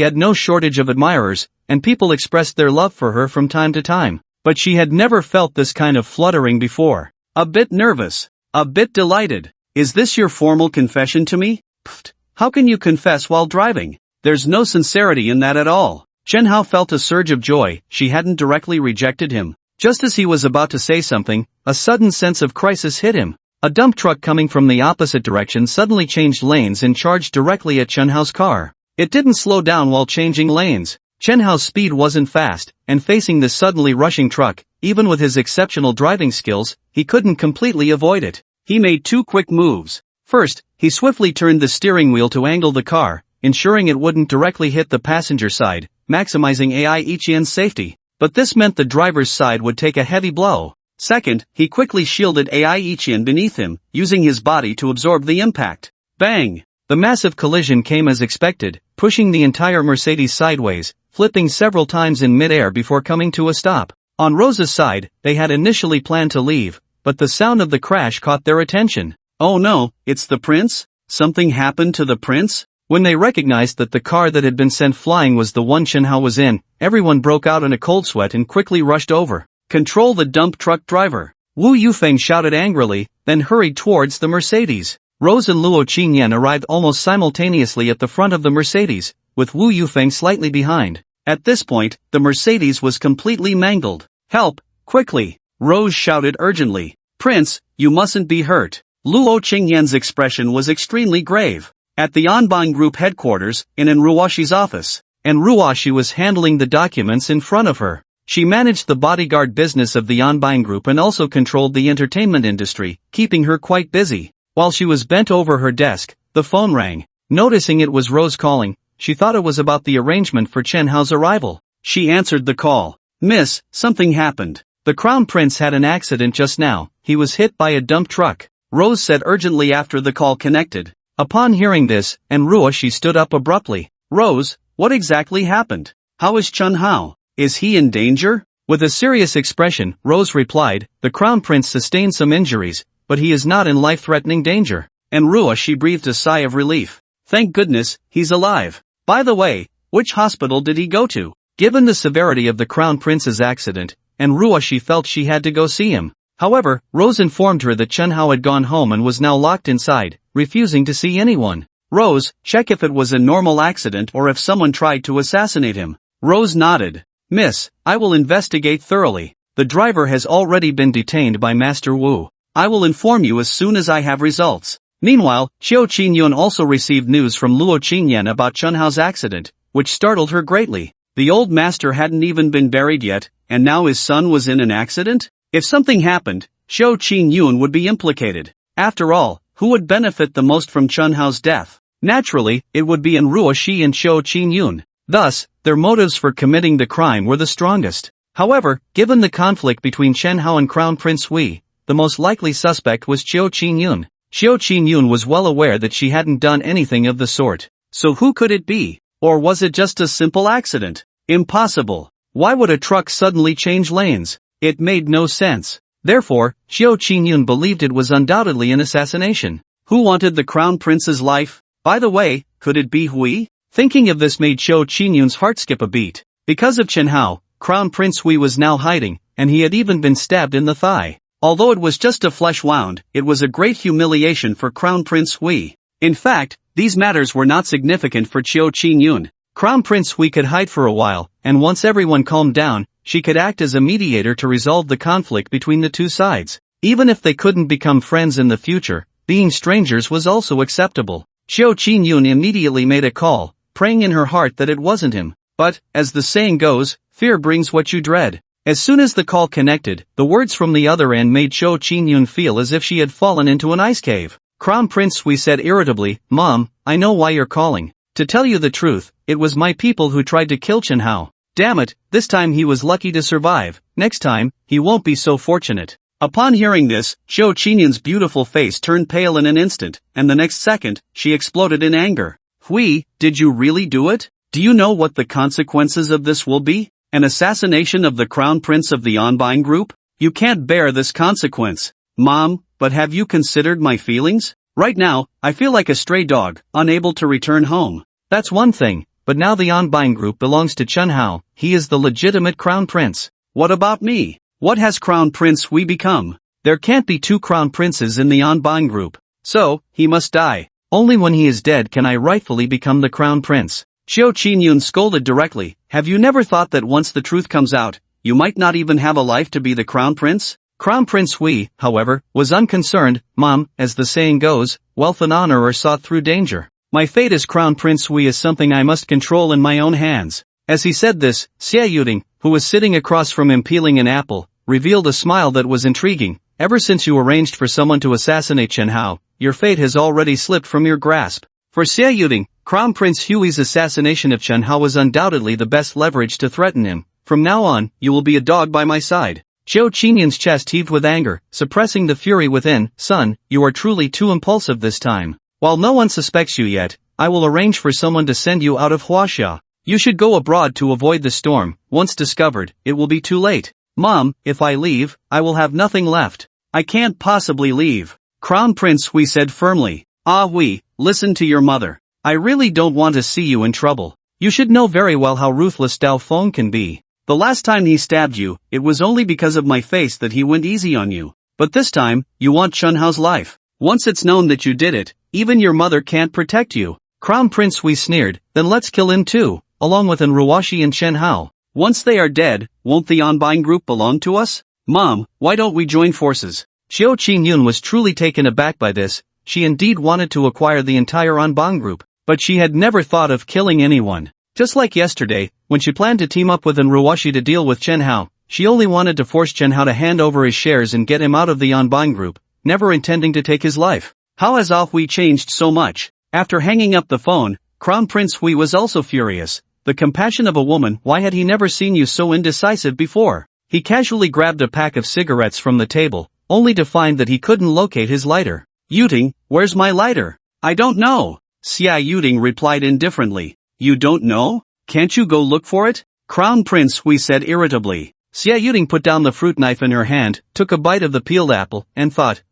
had no shortage of admirers, and people expressed their love for her from time to time. But she had never felt this kind of fluttering before. A bit nervous. A bit delighted. Is this your formal confession to me? Pfft. How can you confess while driving? There's no sincerity in that at all. Chen Hao felt a surge of joy. She hadn't directly rejected him. Just as he was about to say something, a sudden sense of crisis hit him. A dump truck coming from the opposite direction suddenly changed lanes and charged directly at Chen Hao's car. It didn't slow down while changing lanes. Chen Hao's speed wasn't fast, and facing this suddenly rushing truck, even with his exceptional driving skills, he couldn't completely avoid it. He made two quick moves. First, he swiftly turned the steering wheel to angle the car, ensuring it wouldn't directly hit the passenger side, maximizing Ai Iqian's safety. But this meant the driver's side would take a heavy blow. Second, he quickly shielded Ai Iqian beneath him, using his body to absorb the impact. Bang! The massive collision came as expected, pushing the entire Mercedes sideways, flipping several times in mid-air before coming to a stop. On Rose's side, they had initially planned to leave, but the sound of the crash caught their attention. Oh no, it's the prince? Something happened to the prince? When they recognized that the car that had been sent flying was the one Chen Hao was in, everyone broke out in a cold sweat and quickly rushed over. Control the dump truck driver! Wu Yufeng shouted angrily, then hurried towards the Mercedes. Rose and Luo Qingyan arrived almost simultaneously at the front of the Mercedes, with Wu Yufeng slightly behind. At this point, the Mercedes was completely mangled. Help, quickly! Rose shouted urgently. Prince, you mustn't be hurt. Luo Qingyan's expression was extremely grave. At the Anbang Group headquarters, in Ruoshi's office, and Ruoshi was handling the documents in front of her. She managed the bodyguard business of the Anbang Group and also controlled the entertainment industry, keeping her quite busy. While she was bent over her desk, the phone rang. Noticing it was Rose calling, she thought it was about the arrangement for Chen Hao's arrival. She answered the call. Miss, something happened. The Crown Prince had an accident just now. He was hit by a dump truck. Rose said urgently after the call connected. Upon hearing this, Ruoshi stood up abruptly. Rose, what exactly happened? How is Chen Hao? Is he in danger? With a serious expression, Rose replied, the Crown Prince sustained some injuries, but he is not in life-threatening danger. Ruoshi breathed a sigh of relief. Thank goodness, he's alive. By the way, which hospital did he go to? Given the severity of the Crown Prince's accident, Ruoshi felt she had to go see him. However, Rose informed her that Chen Hao had gone home and was now locked inside, refusing to see anyone. Rose, check if it was a normal accident or if someone tried to assassinate him. Rose nodded. Miss, I will investigate thoroughly. The driver has already been detained by Master Wu. I will inform you as soon as I have results. Meanwhile, Qiu Qingyun also received news from Luo Qingyan about Chen Hao's accident, which startled her greatly. The old master hadn't even been buried yet, and now his son was in an accident? If something happened, Qiu Qingyun would be implicated. After all, who would benefit the most from Chen Hao's death? Naturally, it would be Ruoshi and Qiu Qingyun. Thus, their motives for committing the crime were the strongest. However, given the conflict between Chen Hao and Crown Prince Wei, the most likely suspect was Qiu Qingyun. Qiu Qingyun was well aware that she hadn't done anything of the sort. So who could it be? Or was it just a simple accident? Impossible. Why would a truck suddenly change lanes? It made no sense. Therefore, Qiu Qingyun believed it was undoubtedly an assassination. Who wanted the Crown Prince's life? By the way, could it be Hui? Thinking of this made Qiu Qingyun's heart skip a beat. Because of Chen Hao, Crown Prince Hui was now hiding, and he had even been stabbed in the thigh. Although it was just a flesh wound, it was a great humiliation for Crown Prince Hui. In fact, these matters were not significant for Qiu Qingyun. Crown Prince Hui could hide for a while, and once everyone calmed down, she could act as a mediator to resolve the conflict between the two sides. Even if they couldn't become friends in the future, being strangers was also acceptable. Qiu Qingyun immediately made a call, praying in her heart that it wasn't him. But, as the saying goes, fear brings what you dread. As soon as the call connected, the words from the other end made Qiu Qingyun feel as if she had fallen into an ice cave. Crown Prince Hui said irritably, Mom, I know why you're calling. To tell you the truth, it was my people who tried to kill Chen Hao. Damn it, this time he was lucky to survive. Next time, he won't be so fortunate. Upon hearing this, Qiu Qingyun's beautiful face turned pale in an instant, and the next second, she exploded in anger. Hui, did you really do it? Do you know what the consequences of this will be? An assassination of the Crown Prince of the Anbang Group? You can't bear this consequence. Mom, but have you considered my feelings? Right now, I feel like a stray dog, unable to return home. That's one thing, but now the Anbang Group belongs to Chen Hao. He is the legitimate Crown Prince. What about me? What has Crown Prince Hui become? There can't be two Crown Princes in the Anbang Group. So, he must die. Only when he is dead can I rightfully become the Crown Prince. Qiu Qingyun scolded directly. Have you never thought that once the truth comes out, you might not even have a life to be the Crown Prince? Crown Prince Hui, however, was unconcerned. Mom, as the saying goes, wealth and honor are sought through danger. My fate as Crown Prince Hui is something I must control in my own hands. As he said this, Xie Yuding, who was sitting across from him peeling an apple, revealed a smile that was intriguing. Ever since you arranged for someone to assassinate Chen Hao, your fate has already slipped from your grasp. For Xie Yuding, Crown Prince Hui's assassination of Chen Hao was undoubtedly the best leverage to threaten him. From now on, you will be a dog by my side. Qiu Qingyun's chest heaved with anger, suppressing the fury within. Son, you are truly too impulsive this time. While no one suspects you yet, I will arrange for someone to send you out of Huaxia. You should go abroad to avoid the storm. Once discovered, it will be too late. Mom, if I leave, I will have nothing left. I can't possibly leave. Crown Prince Hui said firmly. Ah Hui, listen to your mother. I really don't want to see you in trouble. You should know very well how ruthless Dao Feng can be. The last time he stabbed you, it was only because of my face that he went easy on you. But this time, you want Chunhao's life. Once it's known that you did it, even your mother can't protect you. Crown Prince Hui sneered, then let's kill him too, along with Ruoshi and Chen Hao. Once they are dead, won't the Anbang group belong to us? Mom, why don't we join forces? Xiao Qingyun was truly taken aback by this. She indeed wanted to acquire the entire Anbang group, but she had never thought of killing anyone. Just like yesterday, when she planned to team up with Ruoshi to deal with Chen Hao, she only wanted to force Chen Hao to hand over his shares and get him out of the Anbang group, never intending to take his life. How has Ah Hui changed so much? After hanging up the phone, Crown Prince Hui was also furious. The compassion of a woman, why had he never seen you so indecisive before? He casually grabbed a pack of cigarettes from the table, only to find that he couldn't locate his lighter. Yuting, where's my lighter? I don't know. Xia Yuting replied indifferently. You don't know? Can't you go look for it? Crown Prince Hui said irritably. Xia Yuting put down the fruit knife in her hand, took a bite of the peeled apple, and thought,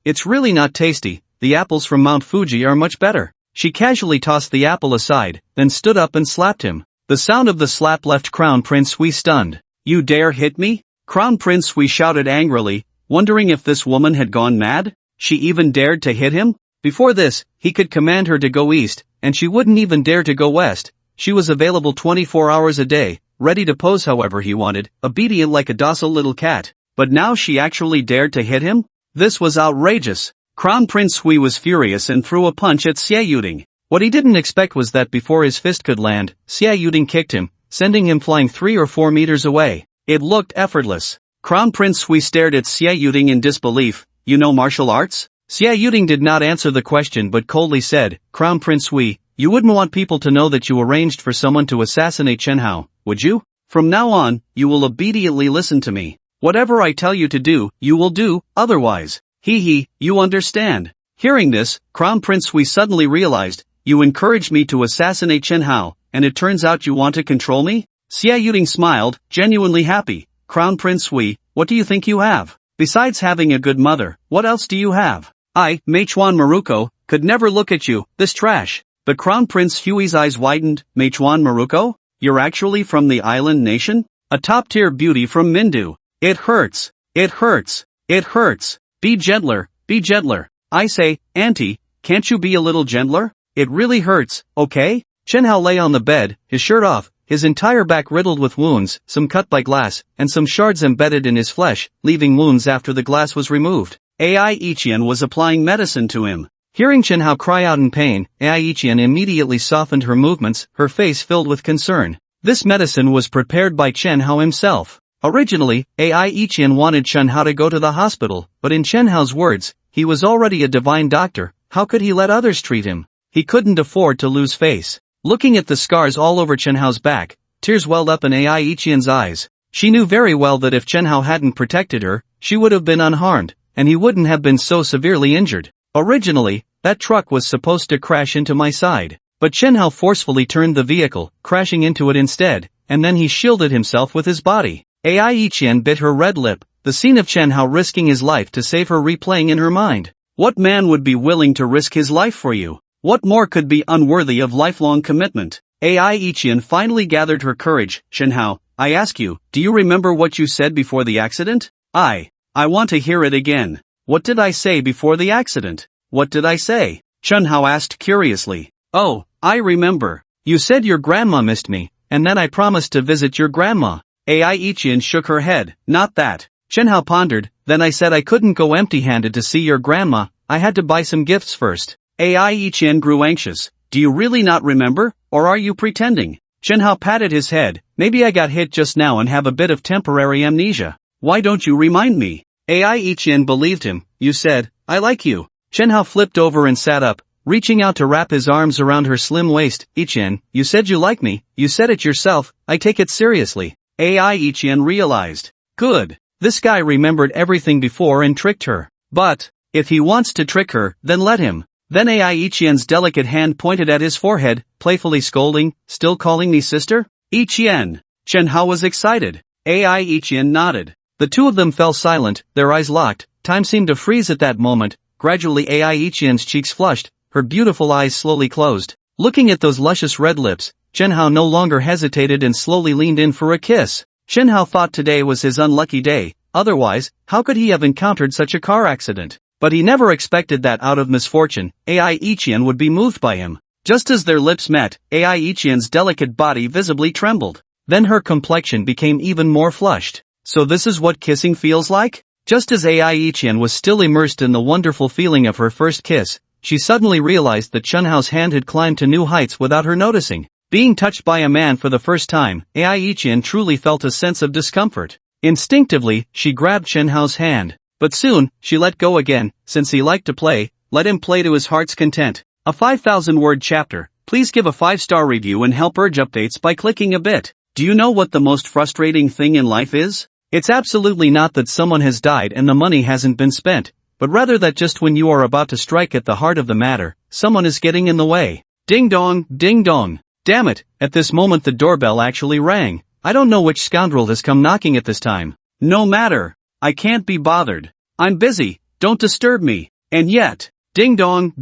it's really not tasty, the apples from Mount Fuji are much better. She casually tossed the apple aside, then stood up and slapped him. The sound of the slap left Crown Prince Hui stunned. You dare hit me? Crown Prince Hui shouted angrily, wondering if this woman had gone mad. She even dared to hit him? Before this, he could command her to go east, and she wouldn't even dare to go west. She was available 24 hours a day, ready to pose however he wanted, obedient like a docile little cat. But now she actually dared to hit him? This was outrageous. Crown Prince Hui was furious and threw a punch at Xia Yuting. What he didn't expect was that before his fist could land, Xia Yuting kicked him, sending him flying 3 or 4 meters away. It looked effortless. Crown Prince Hui stared at Xia Yuting in disbelief. You know martial arts? Xia Yuting did not answer the question but coldly said, Crown Prince Hui, you wouldn't want people to know that you arranged for someone to assassinate Chen Hao, would you? From now on, you will obediently listen to me. Whatever I tell you to do, you will do, otherwise. You understand. Hearing this, Crown Prince Hui suddenly realized, you encouraged me to assassinate Chen Hao, and it turns out you want to control me? Xia Yuting smiled, genuinely happy. Crown Prince Hui, what do you think you have? Besides having a good mother, what else do you have? I, Meichuan Maruko, could never look at you, this trash. The Crown Prince Hui's eyes widened. Meichuan Maruko? You're actually from the island nation? A top-tier beauty from Mindu. It hurts. It hurts. It hurts. Be gentler, be gentler. I say, Auntie, can't you be a little gentler? It really hurts, okay? Chen Hao lay on the bed, his shirt off, his entire back riddled with wounds, some cut by glass, and some shards embedded in his flesh, leaving wounds after the glass was removed. Ai Ichian was applying medicine to him. Hearing Chen Hao cry out in pain, Ai Ichian immediately softened her movements, her face filled with concern. This medicine was prepared by Chen Hao himself. Originally, Ai Ichian wanted Chen Hao to go to the hospital, but in Chen Hao's words, he was already a divine doctor, how could he let others treat him? He couldn't afford to lose face. Looking at the scars all over Chen Hao's back, tears welled up in Ai Ichian's eyes. She knew very well that if Chen Hao hadn't protected her, she would have been unharmed, and he wouldn't have been so severely injured. Originally, that truck was supposed to crash into my side, but Chen Hao forcefully turned the vehicle, crashing into it instead, and then he shielded himself with his body. Ai Ichian bit her red lip, the scene of Chen Hao risking his life to save her replaying in her mind. What man would be willing to risk his life for you? What more could be unworthy of lifelong commitment? Ai Ichian finally gathered her courage. Chen Hao, I ask you, do you remember what you said before the accident? I want to hear it again. What did I say before the accident? What did I say? Chen Hao asked curiously. Oh, I remember. You said your grandma missed me, and then I promised to visit your grandma. Ai Ichian shook her head. Not that. Chen Hao pondered. Then I said I couldn't go empty-handed to see your grandma, I had to buy some gifts first. Ai Ichian grew anxious. Do you really not remember, or are you pretending? Chen Hao patted his head. Maybe I got hit just now and have a bit of temporary amnesia. Why don't you remind me? Ai Ichian believed him. You said, I like you. Chen Hao flipped over and sat up, reaching out to wrap his arms around her slim waist. Ichian, you said you like me, you said it yourself, I take it seriously. Ai Ichian realized. Good. This guy remembered everything before and tricked her. But, if he wants to trick her, then let him. Then Ai Ichien's delicate hand pointed at his forehead, playfully scolding, "Still calling me sister?" Ichien. Chen Hao was excited. Ai Ichien nodded. The two of them fell silent, their eyes locked. Time seemed to freeze at that moment. Gradually Ai Ichien's cheeks flushed, her beautiful eyes slowly closed. Looking at those luscious red lips, Chen Hao no longer hesitated and slowly leaned in for a kiss. Chen Hao thought today was his unlucky day, otherwise, how could he have encountered such a car accident? But he never expected that out of misfortune, Ai Ichien would be moved by him. Just as their lips met, Ai Ichien's delicate body visibly trembled. Then her complexion became even more flushed. So this is what kissing feels like? Just as Ai Ichien was still immersed in the wonderful feeling of her first kiss, she suddenly realized that Chen Hao's hand had climbed to new heights without her noticing. Being touched by a man for the first time, Ai Ichien truly felt a sense of discomfort. Instinctively, she grabbed Chen Hao's hand. But soon, she let go again. Since he liked to play, let him play to his heart's content. A 5,000-word chapter. Please give a 5-star review and help urge updates by clicking a bit. Do you know what the most frustrating thing in life is? It's absolutely not that someone has died and the money hasn't been spent, but rather that just when you are about to strike at the heart of the matter, someone is getting in the way. Ding dong, ding dong. Damn it, at this moment the doorbell actually rang. I don't know which scoundrel has come knocking at this time. No matter. I can't be bothered. I'm busy, don't disturb me. And yet, ding dong,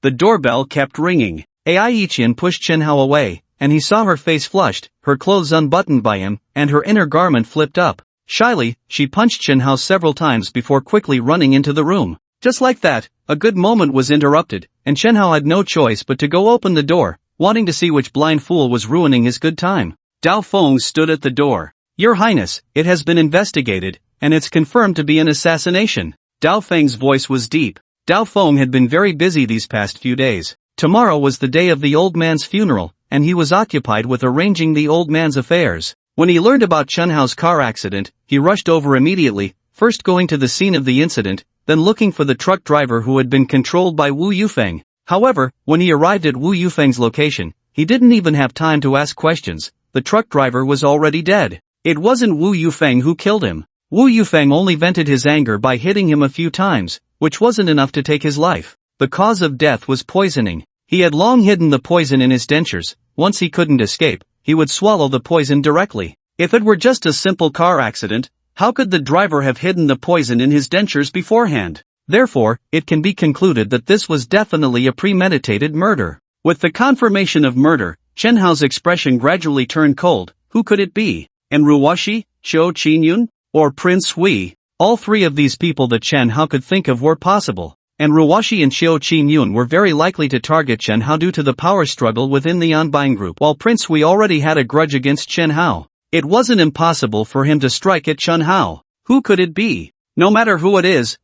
the doorbell kept ringing. Ai Ichien pushed Chen Hao away, and he saw her face flushed, her clothes unbuttoned by him, and her inner garment flipped up. Shyly, she punched Chen Hao several times before quickly running into the room. Just like that, a good moment was interrupted, and Chen Hao had no choice but to go open the door, wanting to see which blind fool was ruining his good time. Dao Feng stood at the door. Your Highness, it has been investigated, and it's confirmed to be an assassination. Dao Feng's voice was deep. Dao Feng had been very busy these past few days. Tomorrow was the day of the old man's funeral, and he was occupied with arranging the old man's affairs. When he learned about Chen Hao's car accident, he rushed over immediately, first going to the scene of the incident, then looking for the truck driver who had been controlled by Wu Yufeng. However, when he arrived at Wu Yufeng's location, he didn't even have time to ask questions. The truck driver was already dead. It wasn't Wu Yufeng who killed him. Wu Yufeng only vented his anger by hitting him a few times, which wasn't enough to take his life. The cause of death was poisoning. He had long hidden the poison in his dentures. Once he couldn't escape, he would swallow the poison directly. If it were just a simple car accident, how could the driver have hidden the poison in his dentures beforehand? Therefore, it can be concluded that this was definitely a premeditated murder. With the confirmation of murder, Chen Hao's expression gradually turned cold. Who could it be? Enruwashi, Qiu Qinyun, or Prince Hui? All three of these people that Chen Hao could think of were possible. Enruwashi and Qiu Qinyun were very likely to target Chen Hao due to the power struggle within the Anbine group, while Prince Hui already had a grudge against Chen Hao. It wasn't impossible for him to strike at Chen Hao. Who could it be? No matter who it is,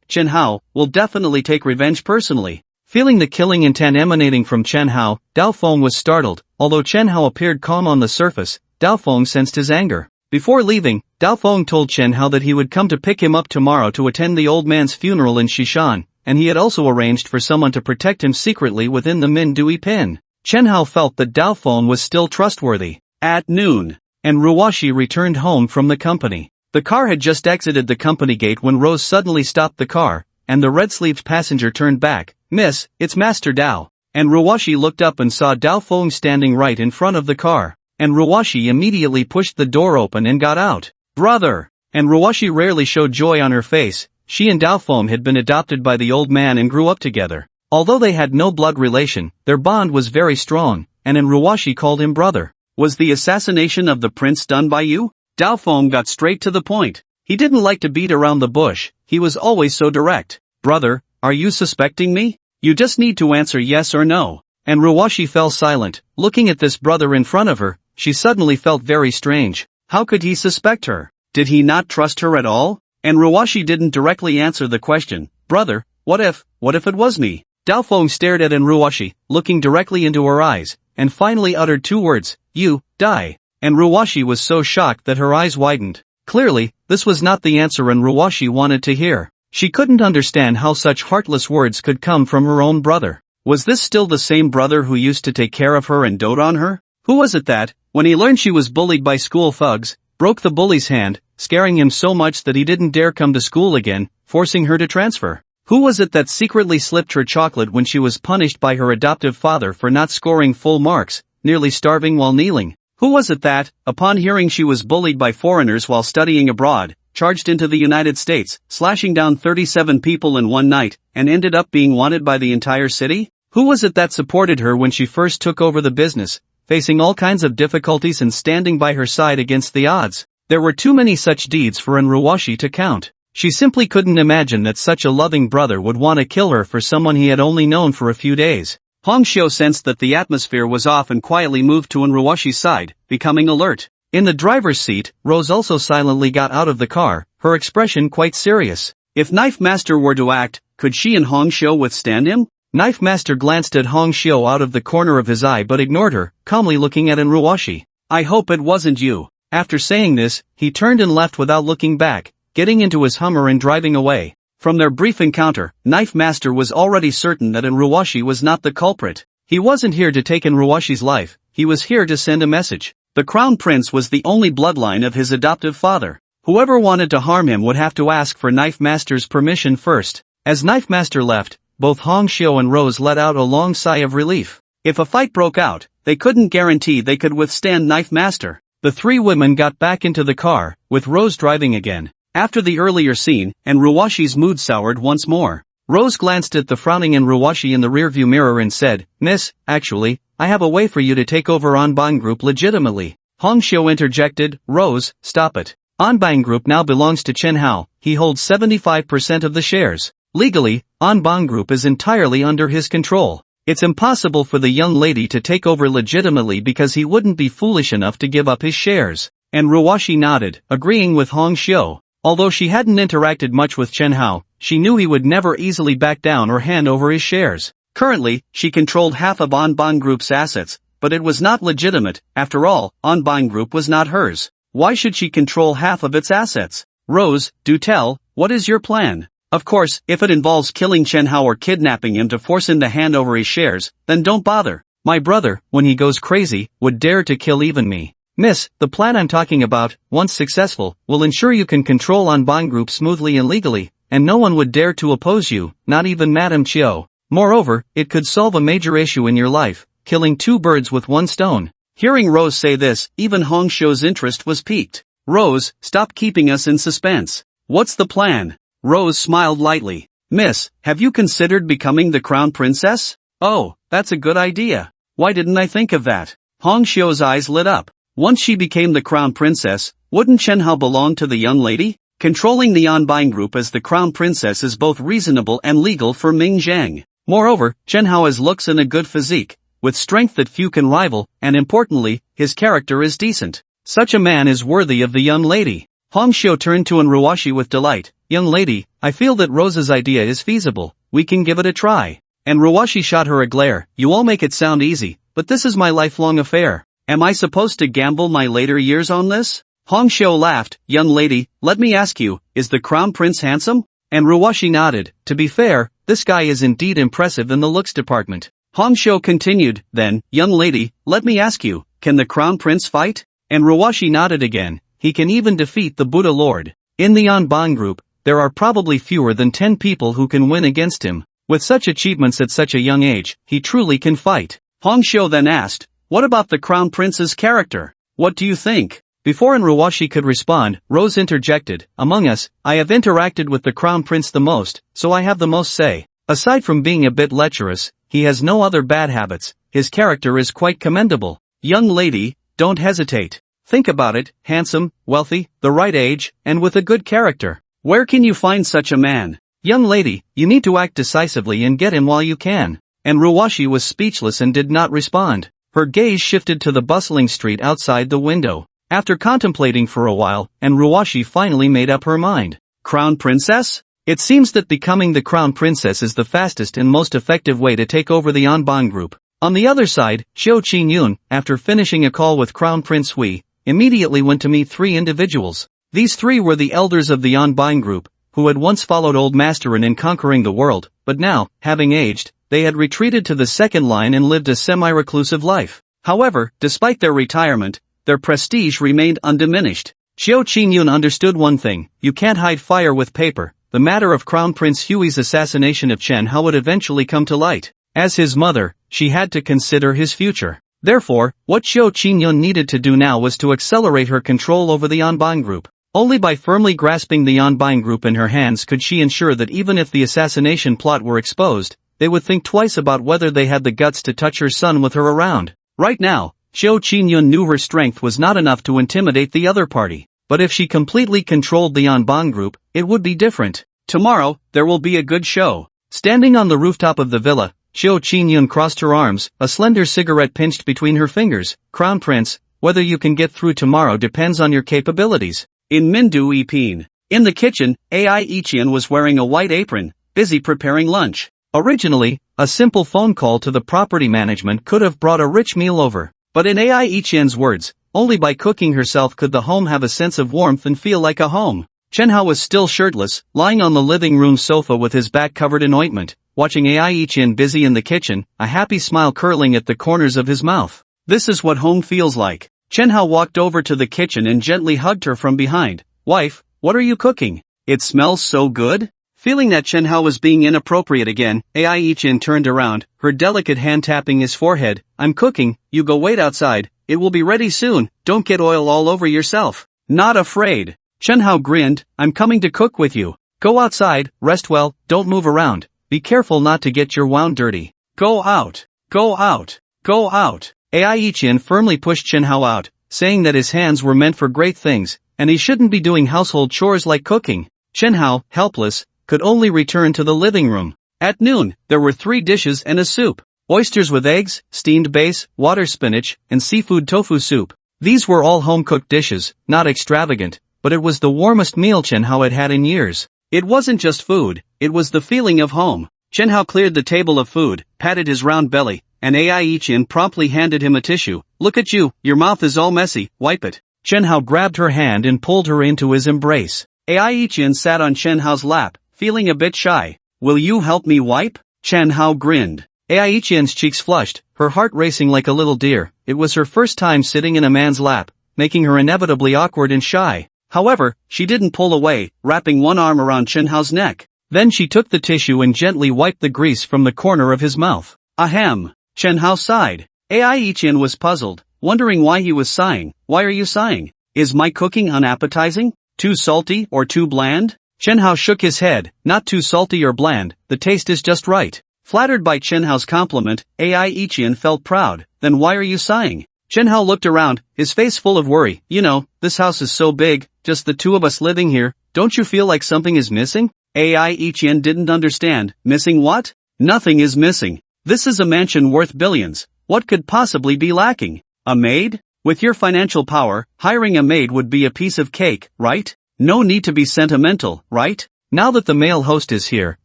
Chen Hao, will definitely take revenge personally. Feeling the killing intent emanating from Chen Hao, Dao Feng was startled. Although Chen Hao appeared calm on the surface, Dao Feng sensed his anger. Before leaving, Dao Feng told Chen Hao that he would come to pick him up tomorrow to attend the old man's funeral in Shishan, and he had also arranged for someone to protect him secretly within the Mindui Pin. Chen Hao felt that Dao Feng was still trustworthy. At noon, Enruwashi returned home from the company. The car had just exited the company gate when Rose suddenly stopped the car, and the red-sleeved passenger turned back. "Miss, it's Master Dao." Enruwashi looked up and saw Dao Feng standing right in front of the car. Enruwashi immediately pushed the door open and got out. "Brother!" Enruwashi rarely showed joy on her face. She and Dao Feng had been adopted by the old man and grew up together. Although they had no blood relation, their bond was very strong, and Enruwashi called him brother. "Was the assassination of the prince done by you?" Dao Feng got straight to the point. He didn't like to beat around the bush, he was always so direct. "Brother, are you suspecting me? You just need to answer yes or no." Enruwashi fell silent. Looking at this brother in front of her, she suddenly felt very strange. How could he suspect her? Did he not trust her at all? Enruwashi didn't directly answer the question. "Brother, what if it was me?" Dao Feng stared at Enruwashi, looking directly into her eyes, and finally uttered two words, "You, die." Enruwashi was so shocked that her eyes widened. Clearly, this was not the answer Enruwashi wanted to hear. She couldn't understand how such heartless words could come from her own brother. Was this still the same brother who used to take care of her and dote on her? Who was it that, when he learned she was bullied by school thugs, broke the bully's hand, scaring him so much that he didn't dare come to school again, forcing her to transfer? Who was it that secretly slipped her chocolate when she was punished by her adoptive father for not scoring full marks, nearly starving while kneeling? Who was it that, upon hearing she was bullied by foreigners while studying abroad, charged into the United States, slashing down 37 people in one night, and ended up being wanted by the entire city? Who was it that supported her when she first took over the business, facing all kinds of difficulties and standing by her side against the odds? There were too many such deeds for Enruwashi to count. She simply couldn't imagine that such a loving brother would want to kill her for someone he had only known for a few days. Hong Xiu sensed that the atmosphere was off and quietly moved to Enruwashi's side, becoming alert. In the driver's seat, Rose also silently got out of the car, her expression quite serious. If Knife Master were to act, could she and Hong Xiu withstand him? Knife Master glanced at Hong Xiu out of the corner of his eye but ignored her, calmly looking at Enruwashi. I hope it wasn't you. After saying this, he turned and left without looking back, getting into his Hummer and driving away. From their brief encounter, Knife Master was already certain that Enruwashi was not the culprit. He wasn't here to take Enruwashi's life, he was here to send a message. The Crown Prince was the only bloodline of his adoptive father. Whoever wanted to harm him would have to ask for Knife Master's permission first. As Knife Master left, both Hong Xiu and Rose let out a long sigh of relief. If a fight broke out, they couldn't guarantee they could withstand Knife Master. The three women got back into the car, with Rose driving again. After the earlier scene, Enruwashi's mood soured once more. Rose glanced at the frowning Enruwashi in the rearview mirror and said, Miss, actually, I have a way for you to take over Anbang Group legitimately. Hong Xiu interjected, Rose, stop it. Anbang Group now belongs to Chen Hao, he holds 75% of the shares. Legally, Anbang Group is entirely under his control. It's impossible for the young lady to take over legitimately because he wouldn't be foolish enough to give up his shares. Enruwashi nodded, agreeing with Hong Xiu. Although she hadn't interacted much with Chen Hao, she knew he would never easily back down or hand over his shares. Currently, she controlled half of Anbang Group's assets, but it was not legitimate. After all, Anbang Group was not hers. Why should she control half of its assets? Rose, do tell, what is your plan? Of course, if it involves killing Chen Hao or kidnapping him to force him to hand over his shares, then don't bother. My brother, when he goes crazy, would dare to kill even me. Miss, the plan I'm talking about, once successful, will ensure you can control Anbang Group smoothly and legally, and no one would dare to oppose you, not even Madame Chiu. Moreover, it could solve a major issue in your life, killing two birds with one stone. Hearing Rose say this, even Hong Xiu's interest was piqued. Rose, stop keeping us in suspense. What's the plan? Rose smiled lightly. Miss, have you considered becoming the Crown Princess? Oh, that's a good idea. Why didn't I think of that? Hong Xiu's eyes lit up. Once she became the Crown Princess, wouldn't Chen Hao belong to the young lady? Controlling the Anbang Group as the Crown Princess is both reasonable and legal for Ming Zhang. Moreover, Chen Hao has looks and a good physique, with strength that few can rival, and importantly, his character is decent. Such a man is worthy of the young lady. Hong Xiu turned to Enruwashi with delight. Young lady, I feel that Rose's idea is feasible. We can give it a try. Enruwashi shot her a glare. You all make it sound easy, but this is my lifelong affair. Am I supposed to gamble my later years on this? Hong Xiu laughed. Young lady, let me ask you, is the Crown Prince handsome? Enruwashi nodded. To be fair, this guy is indeed impressive in the looks department. Hong Xiu continued, then, young lady, let me ask you, can the Crown Prince fight? Enruwashi nodded again. He can even defeat the Buddha Lord. In the Anbang Group, there are probably fewer than 10 people who can win against him. With such achievements at such a young age, he truly can fight. Hong Xiu then asked, what about the Crown Prince's character? What do you think? Before Enruwashi could respond, Rose interjected, among us, I have interacted with the Crown Prince the most, so I have the most say. Aside from being a bit lecherous, he has no other bad habits, his character is quite commendable. Young lady, don't hesitate. Think about it, handsome, wealthy, the right age, and with a good character. Where can you find such a man? Young lady, you need to act decisively and get him while you can. Enruwashi was speechless and did not respond. Her gaze shifted to the bustling street outside the window. After contemplating for a while, Enruwashi finally made up her mind. Crown Princess? It seems that becoming the Crown Princess is the fastest and most effective way to take over the Anbang Group. On the other side, Xiu Qingyun, after finishing a call with Crown Prince Hui, immediately went to meet 3 individuals. These 3 were the elders of the Anbang Group, who had once followed Old Masterin in conquering the world, but now, having aged, they had retreated to the second line and lived a semi-reclusive life. However, despite their retirement, their prestige remained undiminished. Xiu Qingyun understood one thing, you can't hide fire with paper, the matter of Crown Prince Hui's assassination of Chen Hao would eventually come to light. As his mother, she had to consider his future. Therefore, what Xiao Qingyun needed to do now was to accelerate her control over the Yanbang group. Only by firmly grasping the Yanbang group in her hands could she ensure that even if the assassination plot were exposed, they would think twice about whether they had the guts to touch her son with her around. Right now, Xiao Qingyun knew her strength was not enough to intimidate the other party. But if she completely controlled the Yanbang group, it would be different. Tomorrow, there will be a good show. Standing on the rooftop of the villa, Xiao Qingyun crossed her arms, a slender cigarette pinched between her fingers. Crown Prince, whether you can get through tomorrow depends on your capabilities. In Mindu Yipin. In the kitchen, Ai Ichian was wearing a white apron, busy preparing lunch. Originally, a simple phone call to the property management could have brought a rich meal over. But in Ai Ichian's words, only by cooking herself could the home have a sense of warmth and feel like a home. Chen Hao was still shirtless, lying on the living room sofa with his back covered in ointment, watching Ai Ichian busy in the kitchen, a happy smile curling at the corners of his mouth. This is what home feels like. Chen Hao walked over to the kitchen and gently hugged her from behind. Wife, what are you cooking? It smells so good? Feeling that Chen Hao was being inappropriate again, Ai Ichian turned around, her delicate hand tapping his forehead. I'm cooking, you go wait outside, it will be ready soon, don't get oil all over yourself. Not afraid. Chen Hao grinned, I'm coming to cook with you. Go outside, rest well, don't move around, be careful not to get your wound dirty. Go out, go out, go out. Ai Ichian firmly pushed Chen Hao out, saying that his hands were meant for great things, and he shouldn't be doing household chores like cooking. Chen Hao, helpless, could only return to the living room. At noon, there were 3 dishes and a soup. Oysters with eggs, steamed base, water spinach, and seafood tofu soup. These were all home-cooked dishes, not extravagant, but it was the warmest meal Chen Hao had had in years. It wasn't just food, it was the feeling of home. Chen Hao cleared the table of food, patted his round belly, and Ai Ichian promptly handed him a tissue. Look at you, your mouth is all messy, wipe it. Chen Hao grabbed her hand and pulled her into his embrace. Ai Ichian sat on Chen Hao's lap, feeling a bit shy. Will you help me wipe? Chen Hao grinned. Ai Ichian's cheeks flushed, her heart racing like a little deer. It was her first time sitting in a man's lap, making her inevitably awkward and shy. However, she didn't pull away, wrapping one arm around Chen Hao's neck. Then she took the tissue and gently wiped the grease from the corner of his mouth. Ahem. Chen Hao sighed. Ai Ichian was puzzled, wondering why he was sighing. Why are you sighing? Is my cooking unappetizing? Too salty or too bland? Chen Hao shook his head. Not too salty or bland, the taste is just right. Flattered by Chen Hao's compliment, Ai Ichian felt proud. Then why are you sighing? Chen Hao looked around, his face full of worry. You know, this house is so big, just the 2 of us living here, don't you feel like something is missing? Ai Ichian didn't understand. Missing what? Nothing is missing. This is a mansion worth billions. What could possibly be lacking? A maid? With your financial power, hiring a maid would be a piece of cake, right? No need to be sentimental, right? Now that the male host is here,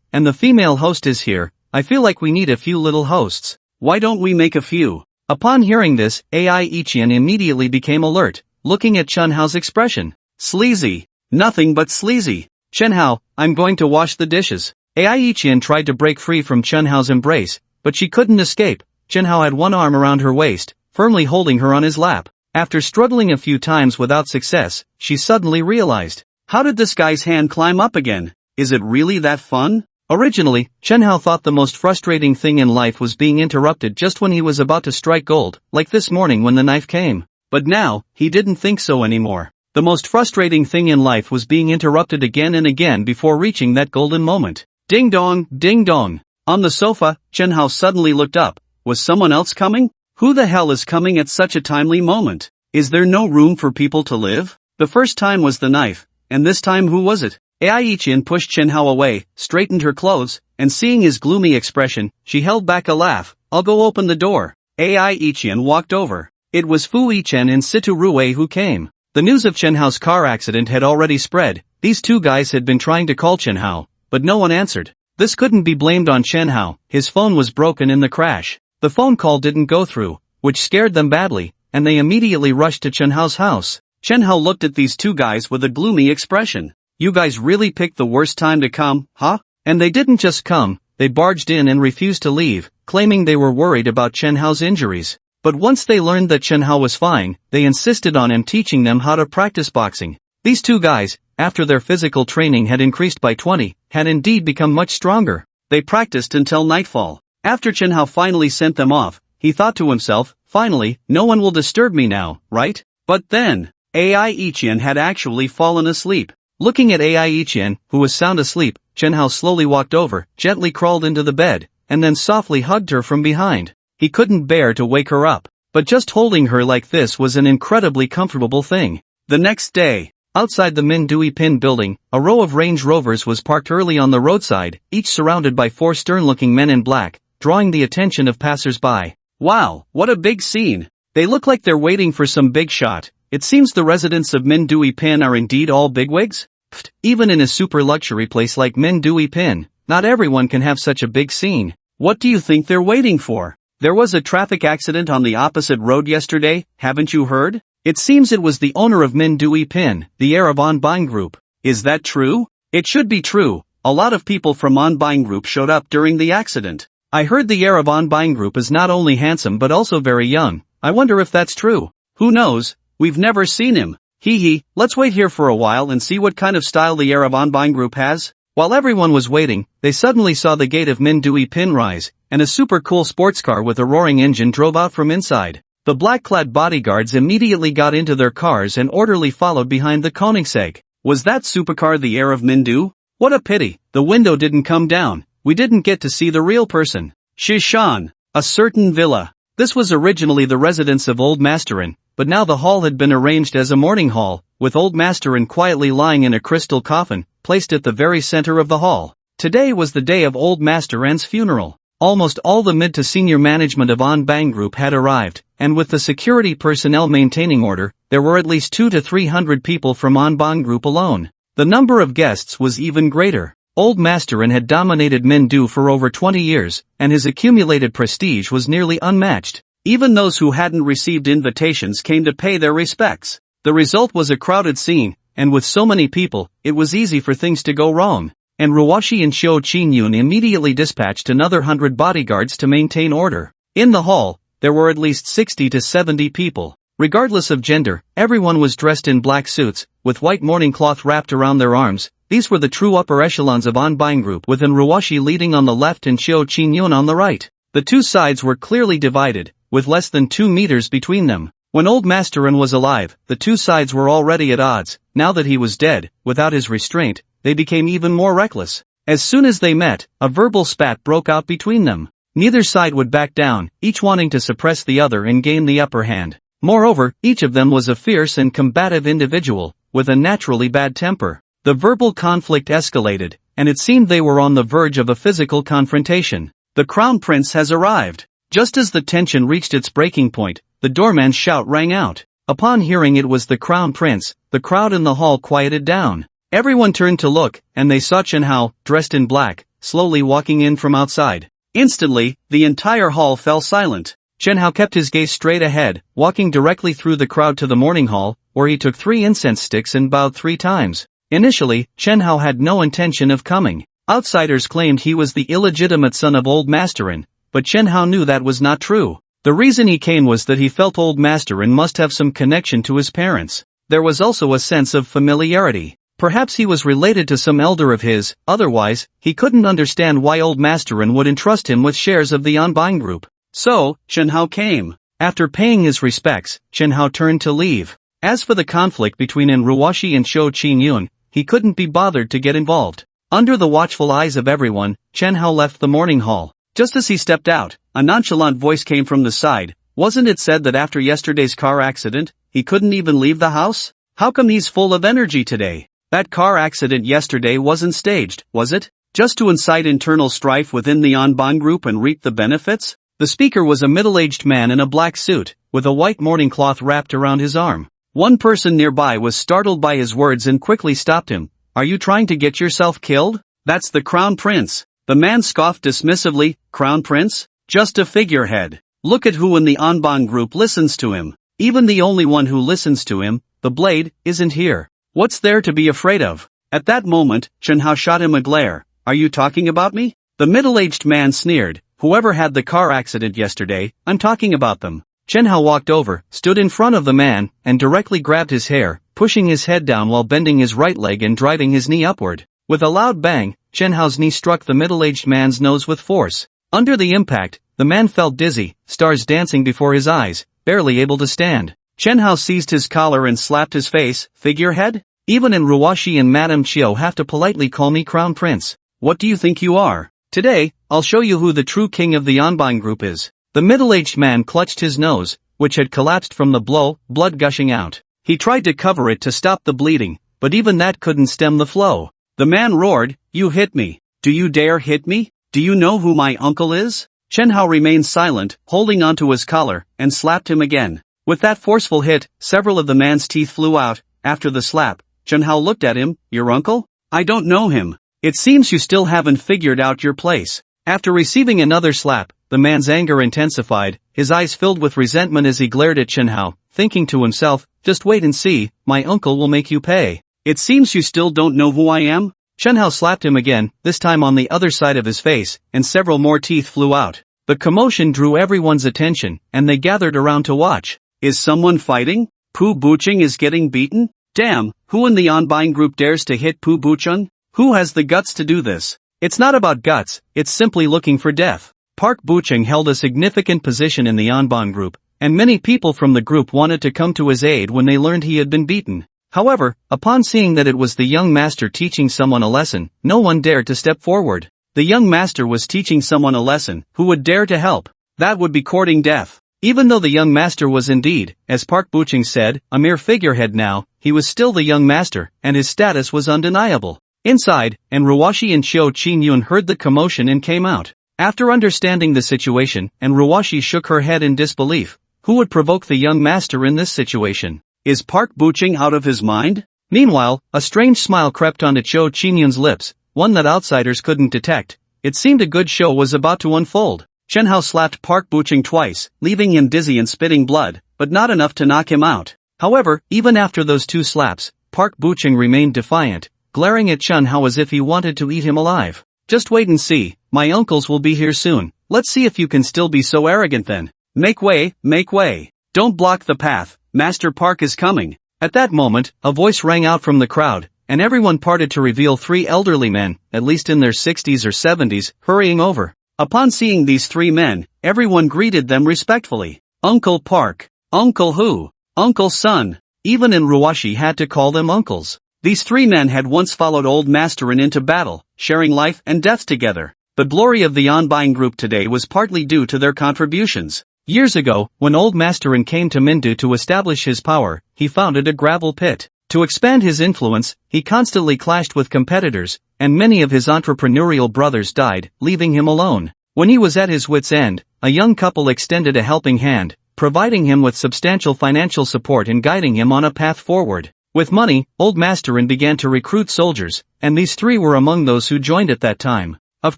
and the female host is here, I feel like we need a few little hosts. Why don't we make a few? Upon hearing this, Ai Ichian immediately became alert, looking at Chen Hao's expression. Sleazy. Nothing but sleazy. Chen Hao, I'm going to wash the dishes. Ai Ichian tried to break free from Chen Hao's embrace, but she couldn't escape. Chen Hao had one arm around her waist, firmly holding her on his lap. After struggling a few times without success, she suddenly realized. How did this guy's hand climb up again? Is it really that fun? Originally, Chen Hao thought the most frustrating thing in life was being interrupted just when he was about to strike gold, like this morning when the knife came. But now, he didn't think so anymore. The most frustrating thing in life was being interrupted again and again before reaching that golden moment. Ding dong, ding dong. On the sofa, Chen Hao suddenly looked up. Was someone else coming? Who the hell is coming at such a timely moment? Is there no room for people to live? The first time was the knife, and this time who was it? Ai Ichian pushed Chen Hao away, straightened her clothes, and seeing his gloomy expression, she held back a laugh. I'll go open the door. Ai Ichian walked over. It was Fu Yichen and Situ Rui who came. The news of Chen Hao's car accident had already spread. These 2 guys had been trying to call Chen Hao, but no one answered. This couldn't be blamed on Chen Hao, his phone was broken in the crash. The phone call didn't go through, which scared them badly, and they immediately rushed to Chen Hao's house. Chen Hao looked at these 2 guys with a gloomy expression. You guys really picked the worst time to come, huh? And they didn't just come, they barged in and refused to leave, claiming they were worried about Chen Hao's injuries. But once they learned that Chen Hao was fine, they insisted on him teaching them how to practice boxing. These 2 guys, after their physical training had increased by 20, had indeed become much stronger. They practiced until nightfall. After Chen Hao finally sent them off, he thought to himself, finally, no one will disturb me now, right? But then, Ai Ichian had actually fallen asleep. Looking at Ai Ichian, who was sound asleep, Chen Hao slowly walked over, gently crawled into the bed, and then softly hugged her from behind. He couldn't bear to wake her up, but just holding her like this was an incredibly comfortable thing. The next day, outside the Mindui Pin building, a row of Range Rovers was parked early on the roadside, each surrounded by 4 stern-looking men in black, drawing the attention of passers-by. Wow, what a big scene! They look like they're waiting for some big shot. It seems the residents of Mindui Pin are indeed all bigwigs? Pfft, even in a super luxury place like Mindui Pin, not everyone can have such a big scene. What do you think they're waiting for? There was a traffic accident on the opposite road yesterday, haven't you heard? It seems it was the owner of Mindui Pin, the heir of Onbine Group. Is that true? It should be true. A lot of people from Onbine Group showed up during the accident. I heard the heir of Onbine Group is not only handsome but also very young. I wonder if that's true. Who knows? We've never seen him. Hee, let's wait here for a while and see what kind of style the heir of Onbine Group has. While everyone was waiting, they suddenly saw the gate of Mindui Pin rise, and a super cool sports car with a roaring engine drove out from inside. The black-clad bodyguards immediately got into their cars and orderly followed behind the Koenigsegg. Was that supercar the heir of Mindu? What a pity, the window didn't come down. We didn't get to see the real person. Shishan, a certain villa. This was originally the residence of Old Masterin, but now the hall had been arranged as a mourning hall, with Old Masterin quietly lying in a crystal coffin, placed at the very center of the hall. Today was the day of Old Masterin's funeral. Almost all the mid to senior management of Onbang Group had arrived, and with the security personnel maintaining order, there were at least 200 to 300 people from Onbang Group alone. The number of guests was even greater. Old Masterin had dominated Mindu for over 20 years, and his accumulated prestige was nearly unmatched. Even those who hadn't received invitations came to pay their respects. The result was a crowded scene, and with so many people, it was easy for things to go wrong. And Ruwashi and Shou Qinyun immediately dispatched another 100 bodyguards to maintain order. In the hall, there were at least 60 to 70 people. Regardless of gender, everyone was dressed in black suits, with white mourning cloth wrapped around their arms. These were the true upper echelons of Onbine Group, with Ruwashi leading on the left and Shou Qinyun on the right. The two sides were clearly divided, with less than 2 meters between them. When Old Masterin was alive, the two sides were already at odds. Now that he was dead, without his restraint, they became even more reckless. As soon as they met, a verbal spat broke out between them. Neither side would back down, each wanting to suppress the other and gain the upper hand. Moreover, each of them was a fierce and combative individual, with a naturally bad temper. The verbal conflict escalated, and it seemed they were on the verge of a physical confrontation. The Crown Prince has arrived. Just as the tension reached its breaking point, the doorman's shout rang out. Upon hearing it was the Crown Prince, the crowd in the hall quieted down. Everyone turned to look, and they saw Chen Hao, dressed in black, slowly walking in from outside. Instantly, the entire hall fell silent. Chen Hao kept his gaze straight ahead, walking directly through the crowd to the mourning hall, where he took 3 incense sticks and bowed 3 times. Initially, Chen Hao had no intention of coming. Outsiders claimed he was the illegitimate son of Old Masterin, but Chen Hao knew that was not true. The reason he came was that he felt Old Masterin must have some connection to his parents. There was also a sense of familiarity. Perhaps he was related to some elder of his, otherwise, he couldn't understand why Old Masterin would entrust him with shares of the Onbine Group. So, Chen Hao came. After paying his respects, Chen Hao turned to leave. As for the conflict between Ruwashi and Shou Qinyun, he couldn't be bothered to get involved. Under the watchful eyes of everyone, Chen Hao left the mourning hall. Just as he stepped out, a nonchalant voice came from the side. Wasn't it said that after yesterday's car accident, he couldn't even leave the house? How come he's full of energy today? That car accident yesterday wasn't staged, was it? Just to incite internal strife within the Onbang Group and reap the benefits? The speaker was a middle-aged man in a black suit, with a white mourning cloth wrapped around his arm. One person nearby was startled by his words and quickly stopped him. Are you trying to get yourself killed? That's the Crown Prince. The man scoffed dismissively. Crown Prince? Just a figurehead. Look at who in the Onbang Group listens to him. Even the only one who listens to him, the Blade, isn't here. What's there to be afraid of? At that moment, Chen Hao shot him a glare. Are you talking about me? The middle-aged man sneered. Whoever had the car accident yesterday, I'm talking about them. Chen Hao walked over, stood in front of the man, and directly grabbed his hair, pushing his head down while bending his right leg and driving his knee upward. With a loud bang, Chen Hao's knee struck the middle-aged man's nose with force. Under the impact, the man felt dizzy, stars dancing before his eyes, barely able to stand. Chen Hao seized his collar and slapped his face. Figurehead? Even in Ruwashi and Madame Chiu have to politely call me Crown Prince. What do you think you are? Today, I'll show you who the true king of the Onbine group is. The middle-aged man clutched his nose, which had collapsed from the blow, blood gushing out. He tried to cover it to stop the bleeding, but even that couldn't stem the flow. The man roared, "You hit me. Do you dare hit me? Do you know who my uncle is?" Chen Hao remained silent, holding onto his collar, and slapped him again. With that forceful hit, several of the man's teeth flew out. After the slap, Chen Hao looked at him. "Your uncle? I don't know him. It seems you still haven't figured out your place." After receiving another slap, the man's anger intensified, his eyes filled with resentment as he glared at Chen Hao, thinking to himself, "Just wait and see, my uncle will make you pay. It seems you still don't know who I am?" Chen Hao slapped him again, this time on the other side of his face, and several more teeth flew out. The commotion drew everyone's attention, and they gathered around to watch. Is someone fighting? Pu Bucheng is getting beaten? Damn, who in the Onbine group dares to hit Pu Bucheng? Who has the guts to do this? It's not about guts, it's simply looking for death. Park Bucheng held a significant position in the Onbine group, and many people from the group wanted to come to his aid when they learned he had been beaten. However, upon seeing that it was the young master teaching someone a lesson, no one dared to step forward. The young master was teaching someone a lesson. Who would dare to help? That would be courting death. Even though the young master was indeed, as Park Bucheng said, a mere figurehead now, he was still the young master, and his status was undeniable. Inside, and Ruwashi and Chiu Qin-yun heard the commotion and came out. After understanding the situation, and Ruwashi shook her head in disbelief. Who would provoke the young master in this situation? Is Park Bucheng out of his mind? Meanwhile, a strange smile crept onto Chiu Qin-yun's lips, one that outsiders couldn't detect. It seemed a good show was about to unfold. Chen Hao slapped Park Bucheng twice, leaving him dizzy and spitting blood, but not enough to knock him out. However, even after those two slaps, Park Bucheng remained defiant, glaring at Chen Hao as if he wanted to eat him alive. Just wait and see, my uncles will be here soon. Let's see if you can still be so arrogant then. Make way, make way. Don't block the path, Master Park is coming. At that moment, a voice rang out from the crowd, and everyone parted to reveal three elderly men, at least in their 60s or 70s, hurrying over. Upon seeing these three men, everyone greeted them respectfully. Uncle Park. Uncle who? Uncle Son. Even in Ruwashi had to call them uncles. These three men had once followed Old Masterin into battle, sharing life and death together. The glory of the Onbine group today was partly due to their contributions. Years ago, when Old Masterin came to Mindu to establish his power, he founded a gravel pit. To expand his influence, he constantly clashed with competitors, and many of his entrepreneurial brothers died, leaving him alone. When he was at his wits' end, a young couple extended a helping hand, providing him with substantial financial support and guiding him on a path forward. With money, Old Masterin began to recruit soldiers, and these three were among those who joined at that time. Of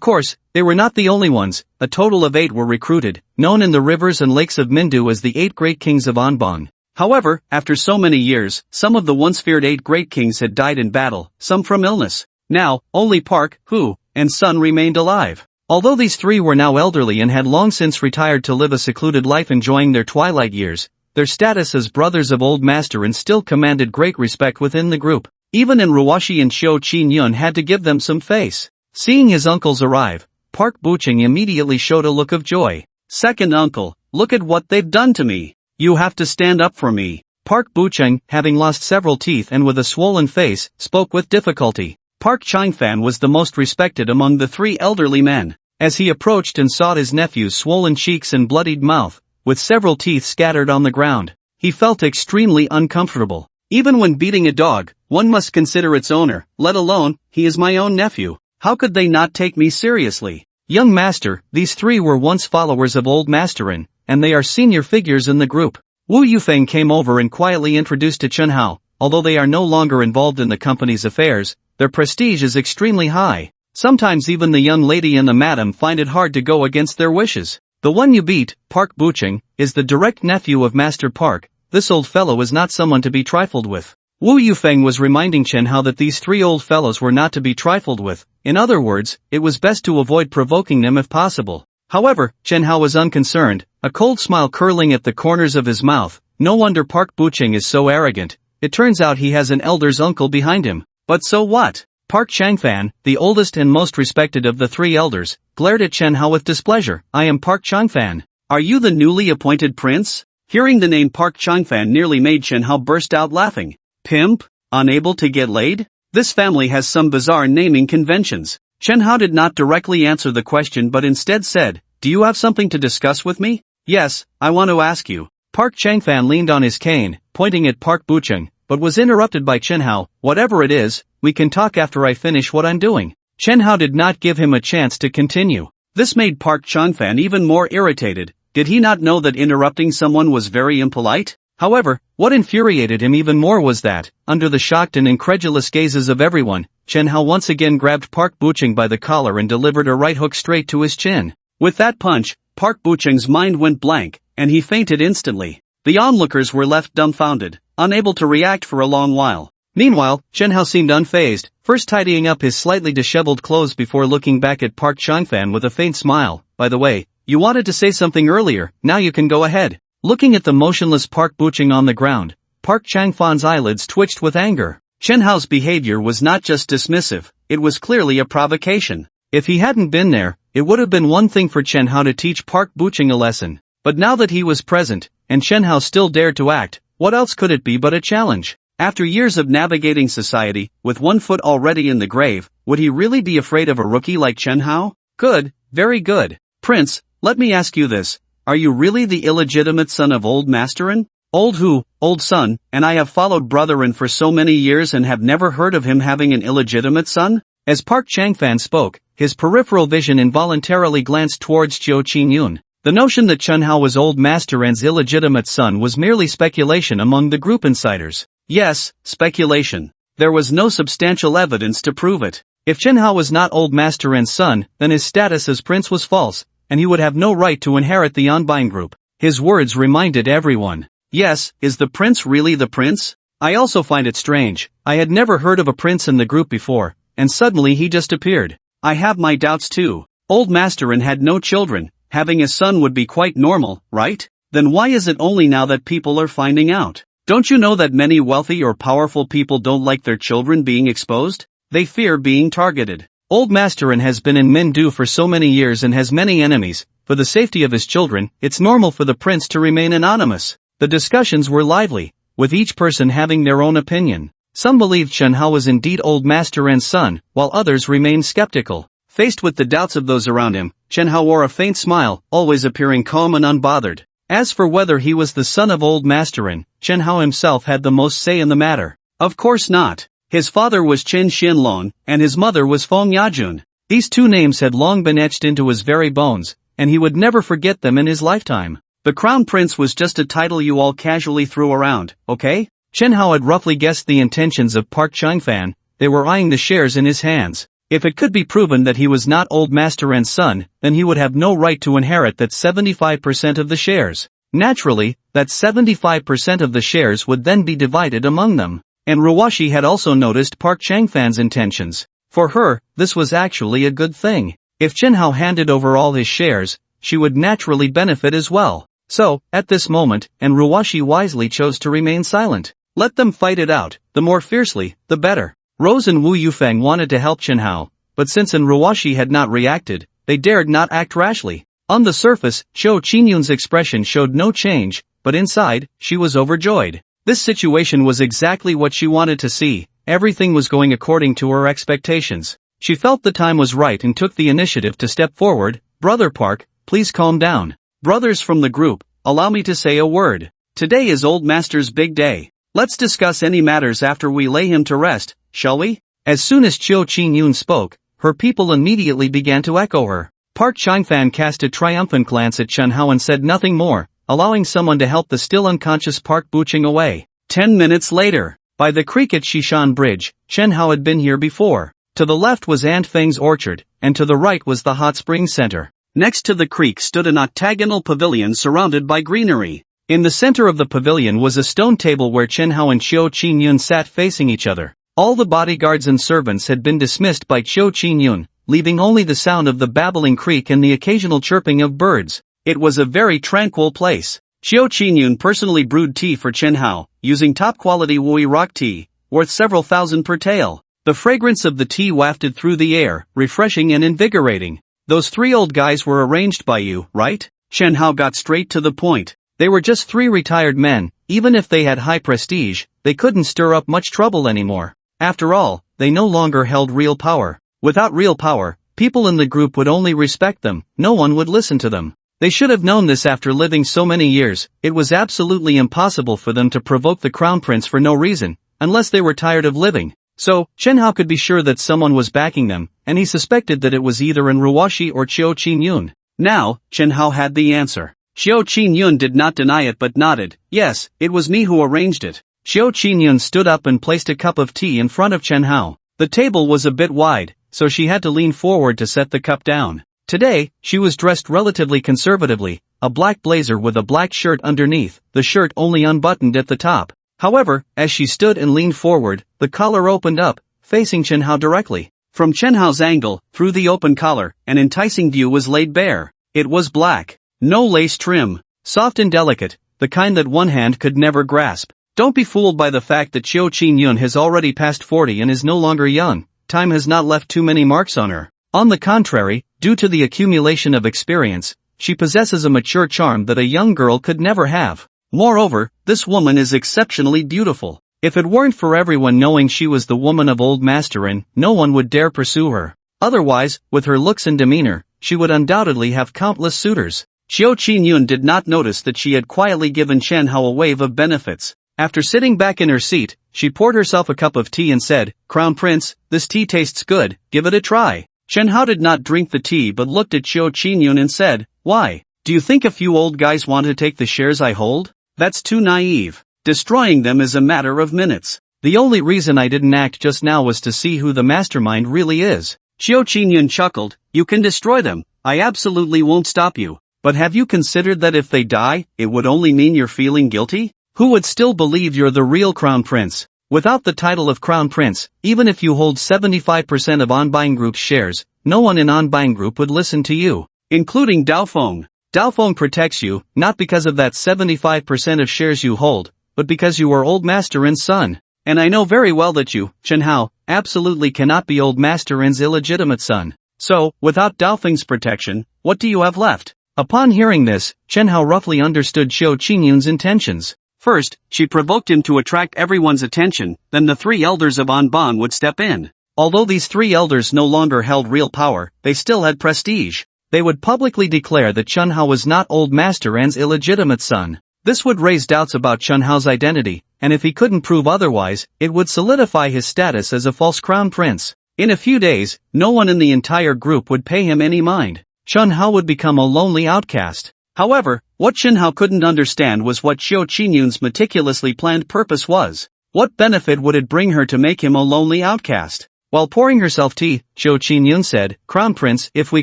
course, they were not the only ones. A total of 8 were recruited, known in the rivers and lakes of Mindu as the 8 Great Kings of Onbong. However, after so many years, some of the once feared 8 Great Kings had died in battle, some from illness. Now, only Park, Hu, and Son remained alive. Although these three were now elderly and had long since retired to live a secluded life enjoying their twilight years, their status as brothers of Old Masterin still commanded great respect within the group. Even in Ruwashi and Chiu Qin-yun had to give them some face. Seeing his uncles arrive, Park Bucheng immediately showed a look of joy. Second uncle, look at what they've done to me. You have to stand up for me. Park Bucheng, having lost several teeth and with a swollen face, spoke with difficulty. Park Changfan was the most respected among the three elderly men. As he approached and saw his nephew's swollen cheeks and bloodied mouth, with several teeth scattered on the ground, he felt extremely uncomfortable. Even when beating a dog, one must consider its owner, let alone, he is my own nephew. How could they not take me seriously? Young master, these three were once followers of Old Masterin, and they are senior figures in the group. Wu Yufeng came over and quietly introduced to Chen Hao. Although they are no longer involved in the company's affairs, their prestige is extremely high. Sometimes even the young lady and the madam find it hard to go against their wishes. The one you beat, Park Bucheng, is the direct nephew of Master Park. This old fellow is not someone to be trifled with. Wu Yufeng was reminding Chen Hao that these three old fellows were not to be trifled with. In other words, it was best to avoid provoking them if possible. However, Chen Hao was unconcerned, a cold smile curling at the corners of his mouth. No wonder Park Bucheng is so arrogant. it turns out he has an elder's uncle behind him. But so what? Park Changfan, the oldest and most respected of the three elders, glared at Chen Hao with displeasure. I am Park Changfan. Are you the newly appointed prince? Hearing the name Park Changfan nearly made Chen Hao burst out laughing. Pimp? Unable to get laid? This family has some bizarre naming conventions. Chen Hao did not directly answer the question but instead said, do you have something to discuss with me? Yes, I want to ask you. Park Changfan leaned on his cane, pointing at Park Bucheng, but was interrupted by Chen Hao. Whatever it is, we can talk after I finish what I'm doing. Chen Hao did not give him a chance to continue. This made Park Changfan even more irritated. Did he not know that interrupting someone was very impolite? However, what infuriated him even more was that, under the shocked and incredulous gazes of everyone, Chen Hao once again grabbed Park Bucheng by the collar and delivered a right hook straight to his chin. With that punch, Park Bucheng's mind went blank, and he fainted instantly. The onlookers were left dumbfounded, unable to react for a long while. Meanwhile, Chen Hao seemed unfazed, first tidying up his slightly disheveled clothes before looking back at Park Changfan with a faint smile. By the way, you wanted to say something earlier, now you can go ahead. Looking at the motionless Park Bucheng on the ground, Park Changfan's eyelids twitched with anger. Chen Hao's behavior was not just dismissive, it was clearly a provocation. If he hadn't been there, it would have been one thing for Chen Hao to teach Park Bucheng a lesson. But now that he was present, and Chen Hao still dared to act, what else could it be but a challenge? After years of navigating society, with one foot already in the grave, would he really be afraid of a rookie like Chen Hao? Good, very good. Prince, let me ask you this. Are you really the illegitimate son of old Masterin? Old who, old son, and I have followed Brotherin for so many years and have never heard of him having an illegitimate son? As Park Changfan spoke, his peripheral vision involuntarily glanced towards Zhou Qingyun. The notion that Chen Hao was old Masteran's illegitimate son was merely speculation among the group insiders. Yes, speculation. There was no substantial evidence to prove it. If Chen Hao was not old Masteran's son, then his status as prince was false, and he would have no right to inherit the Onbine group. His words reminded everyone. Yes, is the prince really the prince? I also find it strange. I had never heard of a prince in the group before, and suddenly he just appeared. I have my doubts too. Old Masterin had no children. Having a son would be quite normal, right? Then why is it only now that people are finding out? Don't you know that many wealthy or powerful people don't like their children being exposed? They fear being targeted. Old Masterin has been in Mindu for so many years and has many enemies. For the safety of his children, it's normal for the prince to remain anonymous. The discussions were lively, with each person having their own opinion. Some believed Chen Hao was indeed old Masteran's son, while others remained skeptical. Faced with the doubts of those around him, Chen Hao wore a faint smile, always appearing calm and unbothered. As for whether he was the son of old Masterin, Chen Hao himself had the most say in the matter. Of course not. His father was Chen Xianlong, and his mother was Feng Yajun. These two names had long been etched into his very bones, and he would never forget them in his lifetime. The crown prince was just a title you all casually threw around, okay? Chen Hao had roughly guessed the intentions of Park Changfan. They were eyeing the shares in his hands. If it could be proven that he was not old Masteran's son, then he would have no right to inherit that 75% of the shares. Naturally, that 75% of the shares would then be divided among them. And Ruwashi had also noticed Park Changfan's intentions. For her, this was actually a good thing. If Chen Hao handed over all his shares, she would naturally benefit as well. So, at this moment, and Ruwashi wisely chose to remain silent. Let them fight it out, the more fiercely, the better. Rose and Wu Yufeng wanted to help Chen Hao, but since Ruwashi had not reacted, they dared not act rashly. On the surface, Zhou Qinyun's expression showed no change, but inside, she was overjoyed. This situation was exactly what she wanted to see. Everything was going according to her expectations. She felt the time was right and took the initiative to step forward. Brother Park, please calm down. Brothers from the group, allow me to say a word. Today is Old Master's big day. Let's discuss any matters after we lay him to rest, shall we? As soon as Zhou Qinyun spoke, her people immediately began to echo her. Park Changfan cast a triumphant glance at Chen Hao and said nothing more, allowing someone to help the still unconscious Park Bucheng away. 10 minutes later, by the creek at Shishan Bridge, Chen Hao had been here before. To the left was Aunt Feng's orchard, and to the right was the hot spring center. Next to the creek stood an octagonal pavilion surrounded by greenery. In the center of the pavilion was a stone table where Chen Hao and Zhou Qinyun sat facing each other. All the bodyguards and servants had been dismissed by Zhou Qinyun, leaving only the sound of the babbling creek and the occasional chirping of birds. It was a very tranquil place. Xiao Qingyun personally brewed tea for Chen Hao, using top-quality Wui rock tea, worth several thousand per tael. The fragrance of the tea wafted through the air, refreshing and invigorating. Those three old guys were arranged by you, right? Chen Hao got straight to the point. They were just three retired men. Even if they had high prestige, they couldn't stir up much trouble anymore. After all, they no longer held real power. Without real power, people in the group would only respect them, no one would listen to them. They should have known this after living so many years. It was absolutely impossible for them to provoke the crown prince for no reason, unless they were tired of living. So, Chen Hao could be sure that someone was backing them, and he suspected that it was either an Ruwashi or Xiao Qingyun. Now, Chen Hao had the answer. Xiao Qingyun did not deny it but nodded. Yes, it was me who arranged it. Xiao Qingyun stood up and placed a cup of tea in front of Chen Hao. The table was a bit wide, so she had to lean forward to set the cup down. Today, she was dressed relatively conservatively, a black blazer with a black shirt underneath, the shirt only unbuttoned at the top. However, as she stood and leaned forward, the collar opened up, facing Chen Hao directly. From Chen Hao's angle, through the open collar, an enticing view was laid bare. It was black. No lace trim. Soft and delicate, the kind that one hand could never grasp. Don't be fooled by the fact that Xiao Qingyun has already passed 40 and is no longer young. Time has not left too many marks on her. On the contrary, due to the accumulation of experience, she possesses a mature charm that a young girl could never have. Moreover, this woman is exceptionally beautiful. If it weren't for everyone knowing she was the woman of Old Masterin, no one would dare pursue her. Otherwise, with her looks and demeanor, she would undoubtedly have countless suitors. Xiao Qingyun did not notice that she had quietly given Chen Hao a wave of benefits. After sitting back in her seat, she poured herself a cup of tea and said, "Crown Prince, this tea tastes good, give it a try." Chen Hao did not drink the tea but looked at Xiao Qingyun and said, "Why? Do you think a few old guys want to take the shares I hold? That's too naive. Destroying them is a matter of minutes. The only reason I didn't act just now was to see who the mastermind really is." Xiao Qingyun chuckled, "You can destroy them, I absolutely won't stop you. But have you considered that if they die, it would only mean you're feeling guilty? Who would still believe you're the real Crown Prince? Without the title of Crown Prince, even if you hold 75% of Onbuying Group's shares, no one in Onbuying Group would listen to you, including Daofeng. Daofeng protects you, not because of that 75% of shares you hold, but because you are Old Master-in's son. And I know very well that you, Chen Hao, absolutely cannot be Old Master-in's illegitimate son. So, without Daofeng's protection, what do you have left?" Upon hearing this, Chen Hao roughly understood Xiao Qingyun's intentions. First, she provoked him to attract everyone's attention, then the three elders of Anbang would step in. Although these three elders no longer held real power, they still had prestige. They would publicly declare that Chen Hao was not Old Master An's illegitimate son. This would raise doubts about Chen Hao's identity, and if he couldn't prove otherwise, it would solidify his status as a false crown prince. In a few days, no one in the entire group would pay him any mind. Chen Hao would become a lonely outcast. However, what Chen Hao couldn't understand was what Xiao Qingyun's meticulously planned purpose was. What benefit would it bring her to make him a lonely outcast? While pouring herself tea, Xiao Qingyun said, "Crown Prince, if we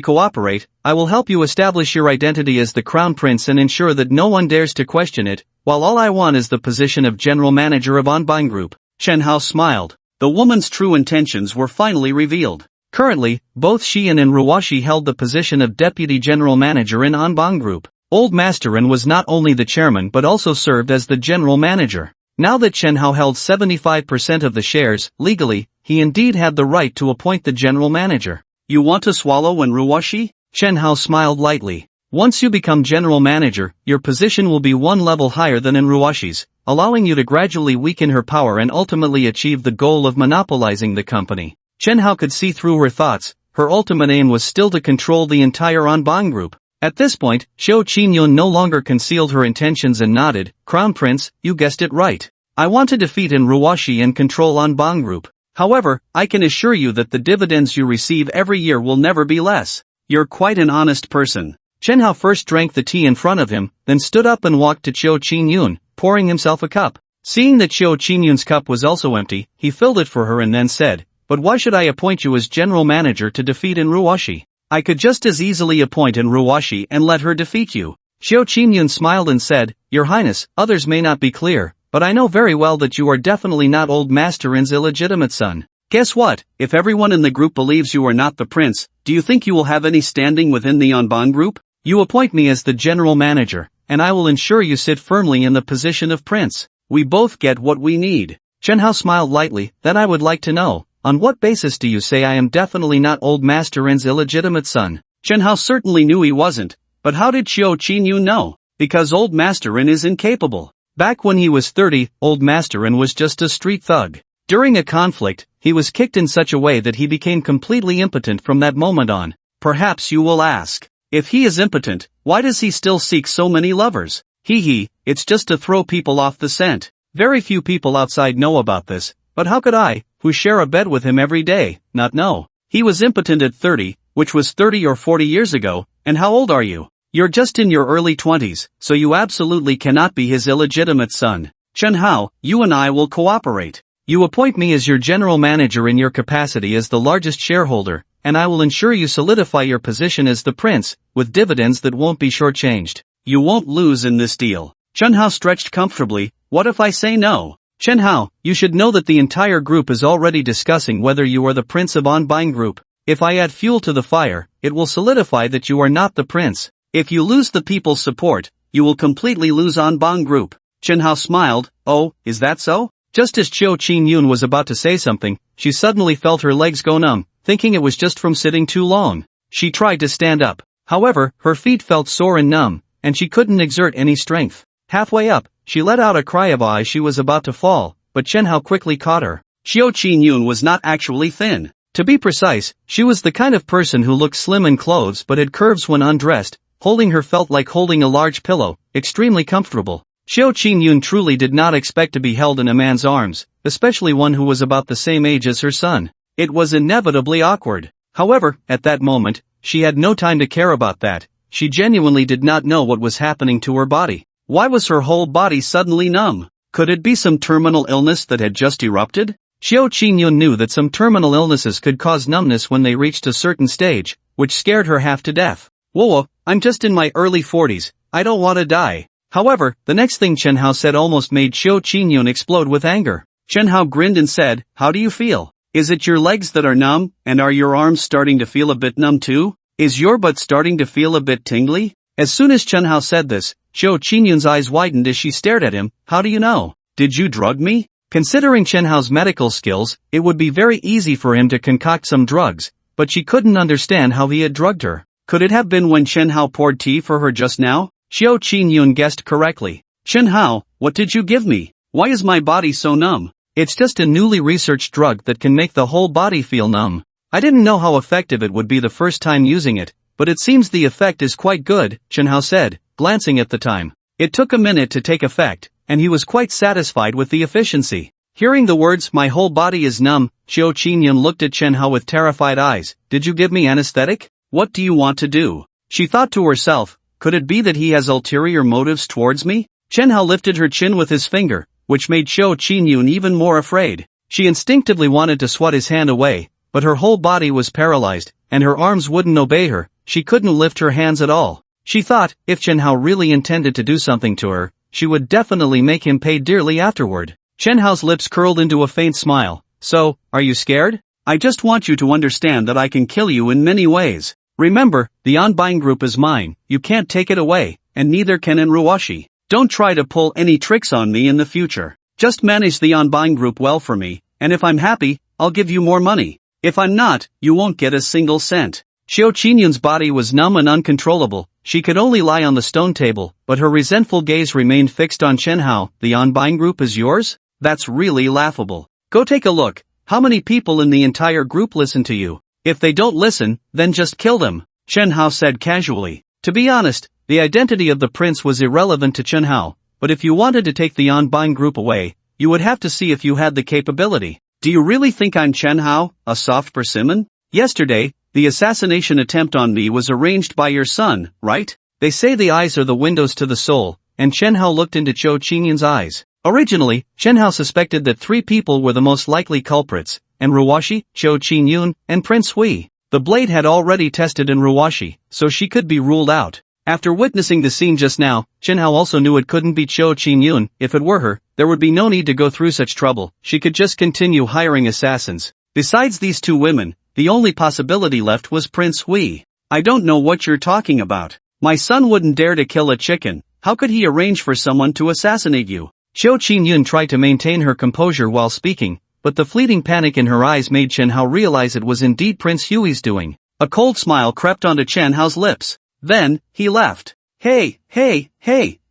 cooperate, I will help you establish your identity as the Crown Prince and ensure that no one dares to question it, while all I want is the position of General Manager of Onbuying Group." Chen Hao smiled. The woman's true intentions were finally revealed. Currently, both Xian and Ruwashi held the position of Deputy General Manager in Anbang Group. Old Masterin was not only the chairman but also served as the general manager. Now that Chen Hao held 75% of the shares, legally, he indeed had the right to appoint the general manager. "You want to swallow and Ruwashi?" Chen Hao smiled lightly. "Once you become general manager, your position will be one level higher than in Ruwashi's, allowing you to gradually weaken her power and ultimately achieve the goal of monopolizing the company." Chen Hao could see through her thoughts. Her ultimate aim was still to control the entire Anbang Group. At this point, Xiao Qingyun no longer concealed her intentions and nodded. "Crown Prince, you guessed it right. I want to defeat in Ruwashi and control Anbang Group. However, I can assure you that the dividends you receive every year will never be less. You're quite an honest person." Chen Hao first drank the tea in front of him, then stood up and walked to Xiao Qingyun, pouring himself a cup. Seeing that Xiao Qingyun's cup was also empty, he filled it for her and then said, "But why should I appoint you as general manager to defeat in Ruwashi? I could just as easily appoint in Ruwashi and let her defeat you." Xiao Qingyun smiled and said, "Your Highness, others may not be clear, but I know very well that you are definitely not Old Master-in's illegitimate son. Guess what? If everyone in the group believes you are not the prince, do you think you will have any standing within the Anbang Group? You appoint me as the general manager, and I will ensure you sit firmly in the position of prince. We both get what we need. Chen Hao smiled lightly. Then I would like to know, on what basis do you say I am definitely not old Master Ren's illegitimate son? Chen Hao certainly knew he wasn't, but how did Xiao Qingyun know? Because old Master Ren is incapable. Back when he was 30, old Master Ren was just a street thug. During a conflict, he was kicked in such a way that he became completely impotent from that moment on. Perhaps you will ask, if he is impotent, why does he still seek so many lovers? It's just to throw people off the scent. Very few people outside know about this, but how could I, who share a bed with him every day, not know? He was impotent at 30, which was 30 or 40 years ago, and how old are you? You're just in your early 20s, so you absolutely cannot be his illegitimate son. Chen Hao, you and I will cooperate. You appoint me as your general manager in your capacity as the largest shareholder, and I will ensure you solidify your position as the prince, with dividends that won't be shortchanged. You won't lose in this deal. Chen Hao stretched comfortably. What if I say no? Chen Hao, you should know that the entire group is already discussing whether you are the prince of On-Buying Group. If I add fuel to the fire, it will solidify that you are not the prince. If you lose the people's support, you will completely lose On-Buying Group. Chen Hao smiled. Oh, is that so? Just as Xiao Qingyun was about to say something, she suddenly felt her legs go numb, thinking it was just from sitting too long. She tried to stand up. However, her feet felt sore and numb, and she couldn't exert any strength. Halfway up, she let out a cry of awe as she was about to fall, but Chen Hao quickly caught her. Xiao Qingyun was not actually thin. To be precise, she was the kind of person who looked slim in clothes but had curves when undressed. Holding her felt like holding a large pillow, extremely comfortable. Xiao Qingyun truly did not expect to be held in a man's arms, especially one who was about the same age as her son. It was inevitably awkward. However, at that moment, she had no time to care about that. She genuinely did not know what was happening to her body. Why was her whole body suddenly numb? Could it be some terminal illness that had just erupted? Xiao Qingyun knew that some terminal illnesses could cause numbness when they reached a certain stage, which scared her half to death. Whoa, I'm just in my early 40s, I don't want to die. However, the next thing Chen Hao said almost made Xiao Qingyun explode with anger. Chen Hao grinned and said, how do you feel? Is it your legs that are numb, and are your arms starting to feel a bit numb too? Is your butt starting to feel a bit tingly? As soon as Chen Hao said this, Xiao Qingyun's eyes widened as she stared at him. How do you know? Did you drug me? Considering Chen Hao's medical skills, it would be very easy for him to concoct some drugs, but she couldn't understand how he had drugged her. Could it have been when Chen Hao poured tea for her just now? Xiao Qingyun guessed correctly. Chen Hao, what did you give me? Why is my body so numb? It's just a newly researched drug that can make the whole body feel numb. I didn't know how effective it would be the first time using it, but it seems the effect is quite good, Chen Hao said, glancing at the time. It took a minute to take effect, and he was quite satisfied with the efficiency. Hearing the words, my whole body is numb, Xiao Qingyun looked at Chen Hao with terrified eyes. Did you give me anesthetic? What do you want to do? She thought to herself, could it be that he has ulterior motives towards me? Chen Hao lifted her chin with his finger, which made Xiao Qingyun even more afraid. She instinctively wanted to swat his hand away, but her whole body was paralyzed, and her arms wouldn't obey her. She couldn't lift her hands at all. She thought, if Chen Hao really intended to do something to her, she would definitely make him pay dearly afterward. Chen Hao's lips curled into a faint smile. So, are you scared? I just want you to understand that I can kill you in many ways. Remember, the On-Buying Group is mine, you can't take it away, and neither can Enruwashi. Don't try to pull any tricks on me in the future. Just manage the On-Buying Group well for me, and if I'm happy, I'll give you more money. If I'm not, you won't get a single cent. Xiao Qingyun's body was numb and uncontrollable. She could only lie on the stone table, but her resentful gaze remained fixed on Chen Hao. The On-Buying Group is yours? That's really laughable. Go take a look. How many people in the entire group listen to you? If they don't listen, then just kill them, Chen Hao said casually. To be honest, the identity of the prince was irrelevant to Chen Hao, but if you wanted to take the On-Buying Group away, you would have to see if you had the capability. Do you really think I'm Chen Hao, a soft persimmon? Yesterday, the assassination attempt on me was arranged by your son, right? They say the eyes are the windows to the soul, and Chen Hao looked into Xiao Qingyun's eyes. Originally, Chen Hao suspected that 3 people were the most likely culprits, Enruwashi, Xiao Qingyun, and Prince Hui. The blade had already tested Enruwashi, so she could be ruled out. After witnessing the scene just now, Chen Hao also knew it couldn't be Xiao Qingyun. If it were her, there would be no need to go through such trouble. She could just continue hiring assassins. Besides these 2 women, the only possibility left was Prince Hui. I don't know what you're talking about. My son wouldn't dare to kill a chicken. How could he arrange for someone to assassinate you? Xiao Qingyun tried to maintain her composure while speaking, but the fleeting panic in her eyes made Chen Hao realize it was indeed Prince Hui's doing. A cold smile crept onto Chen Hao's lips. Then, he laughed. Hey,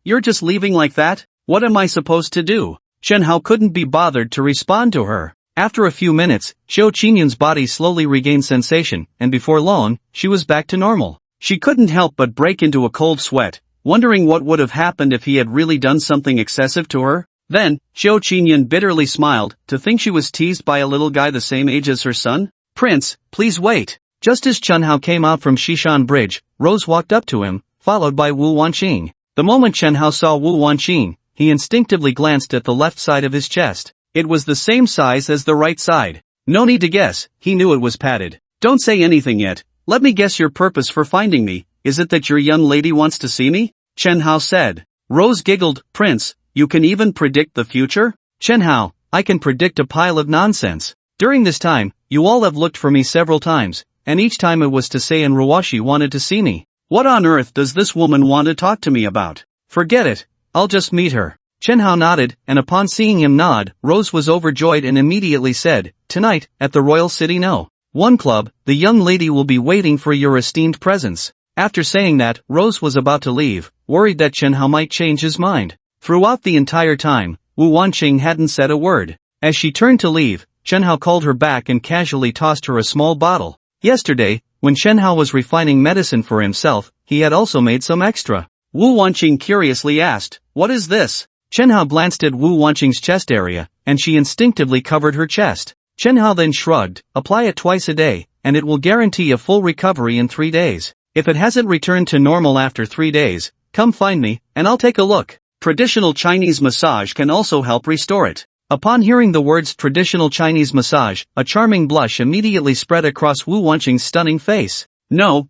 you're just leaving like that? What am I supposed to do? Chen Hao couldn't be bothered to respond to her. After a few minutes, Xiao Qingyun's body slowly regained sensation, and before long, she was back to normal. She couldn't help but break into a cold sweat, wondering what would have happened if he had really done something excessive to her. Then, Xiao Qingyun bitterly smiled, to think she was teased by a little guy the same age as her son. Prince, please wait. Just as Chen Hao came out from Xishan Bridge, Rose walked up to him, followed by Wu Wanqing. The moment Chen Hao saw Wu Wanqing, he instinctively glanced at the left side of his chest. It was the same size as the right side. No need to guess, he knew it was padded. Don't say anything yet. Let me guess your purpose for finding me. Is it that your young lady wants to see me? Chen Hao said. Rose giggled. Prince, you can even predict the future? Chen Hao, I can predict a pile of nonsense. During this time, you all have looked for me several times, and each time it was to say and Ruwashi wanted to see me. What on earth does this woman want to talk to me about? Forget it. I'll just meet her. Chen Hao nodded, and upon seeing him nod, Rose was overjoyed and immediately said, Tonight, at the Royal City No. 1 Club, the young lady will be waiting for your esteemed presence. After saying that, Rose was about to leave, worried that Chen Hao might change his mind. Throughout the entire time, Wu Wanqing hadn't said a word. As she turned to leave, Chen Hao called her back and casually tossed her a small bottle. Yesterday, when Chen Hao was refining medicine for himself, he had also made some extra. Wu Wanqing curiously asked, What is this? Chen Hao glanced at Wu Wanqing's chest area, and she instinctively covered her chest. Chen Hao then shrugged, Apply it twice a day, and it will guarantee a full recovery in 3 days. If it hasn't returned to normal after 3 days, come find me, and I'll take a look. Traditional Chinese massage can also help restore it. Upon hearing the words traditional Chinese massage, a charming blush immediately spread across Wu Wanqing's stunning face. No,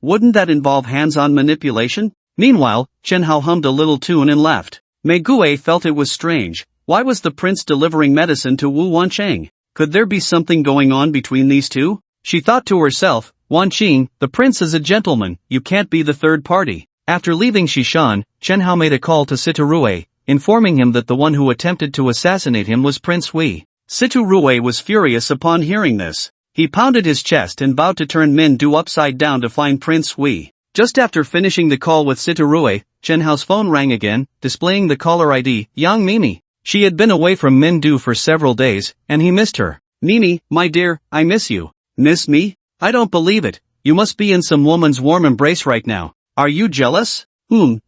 wouldn't that involve hands-on manipulation? Meanwhile, Chen Hao hummed a little tune and left. Mei Guo felt it was strange. Why was the prince delivering medicine to Wu Wanqing? Could there be something going on between these two? She thought to herself, Wanqing, the prince is a gentleman, you can't be the third party. After leaving Xishan, Chen Hao made a call to Situ, informing him that the one who attempted to assassinate him was Prince Hui. Situ was furious upon hearing this. He pounded his chest and vowed to turn Min Du upside down to find Prince Hui. Just after finishing the call with Situ, Chen Hao's phone rang again, displaying the caller ID, Yang Mimi. She had been away from Min Du for several days, and he missed her. Mimi, my dear, I miss you. Miss me? I don't believe it. You must be in some woman's warm embrace right now. Are you jealous?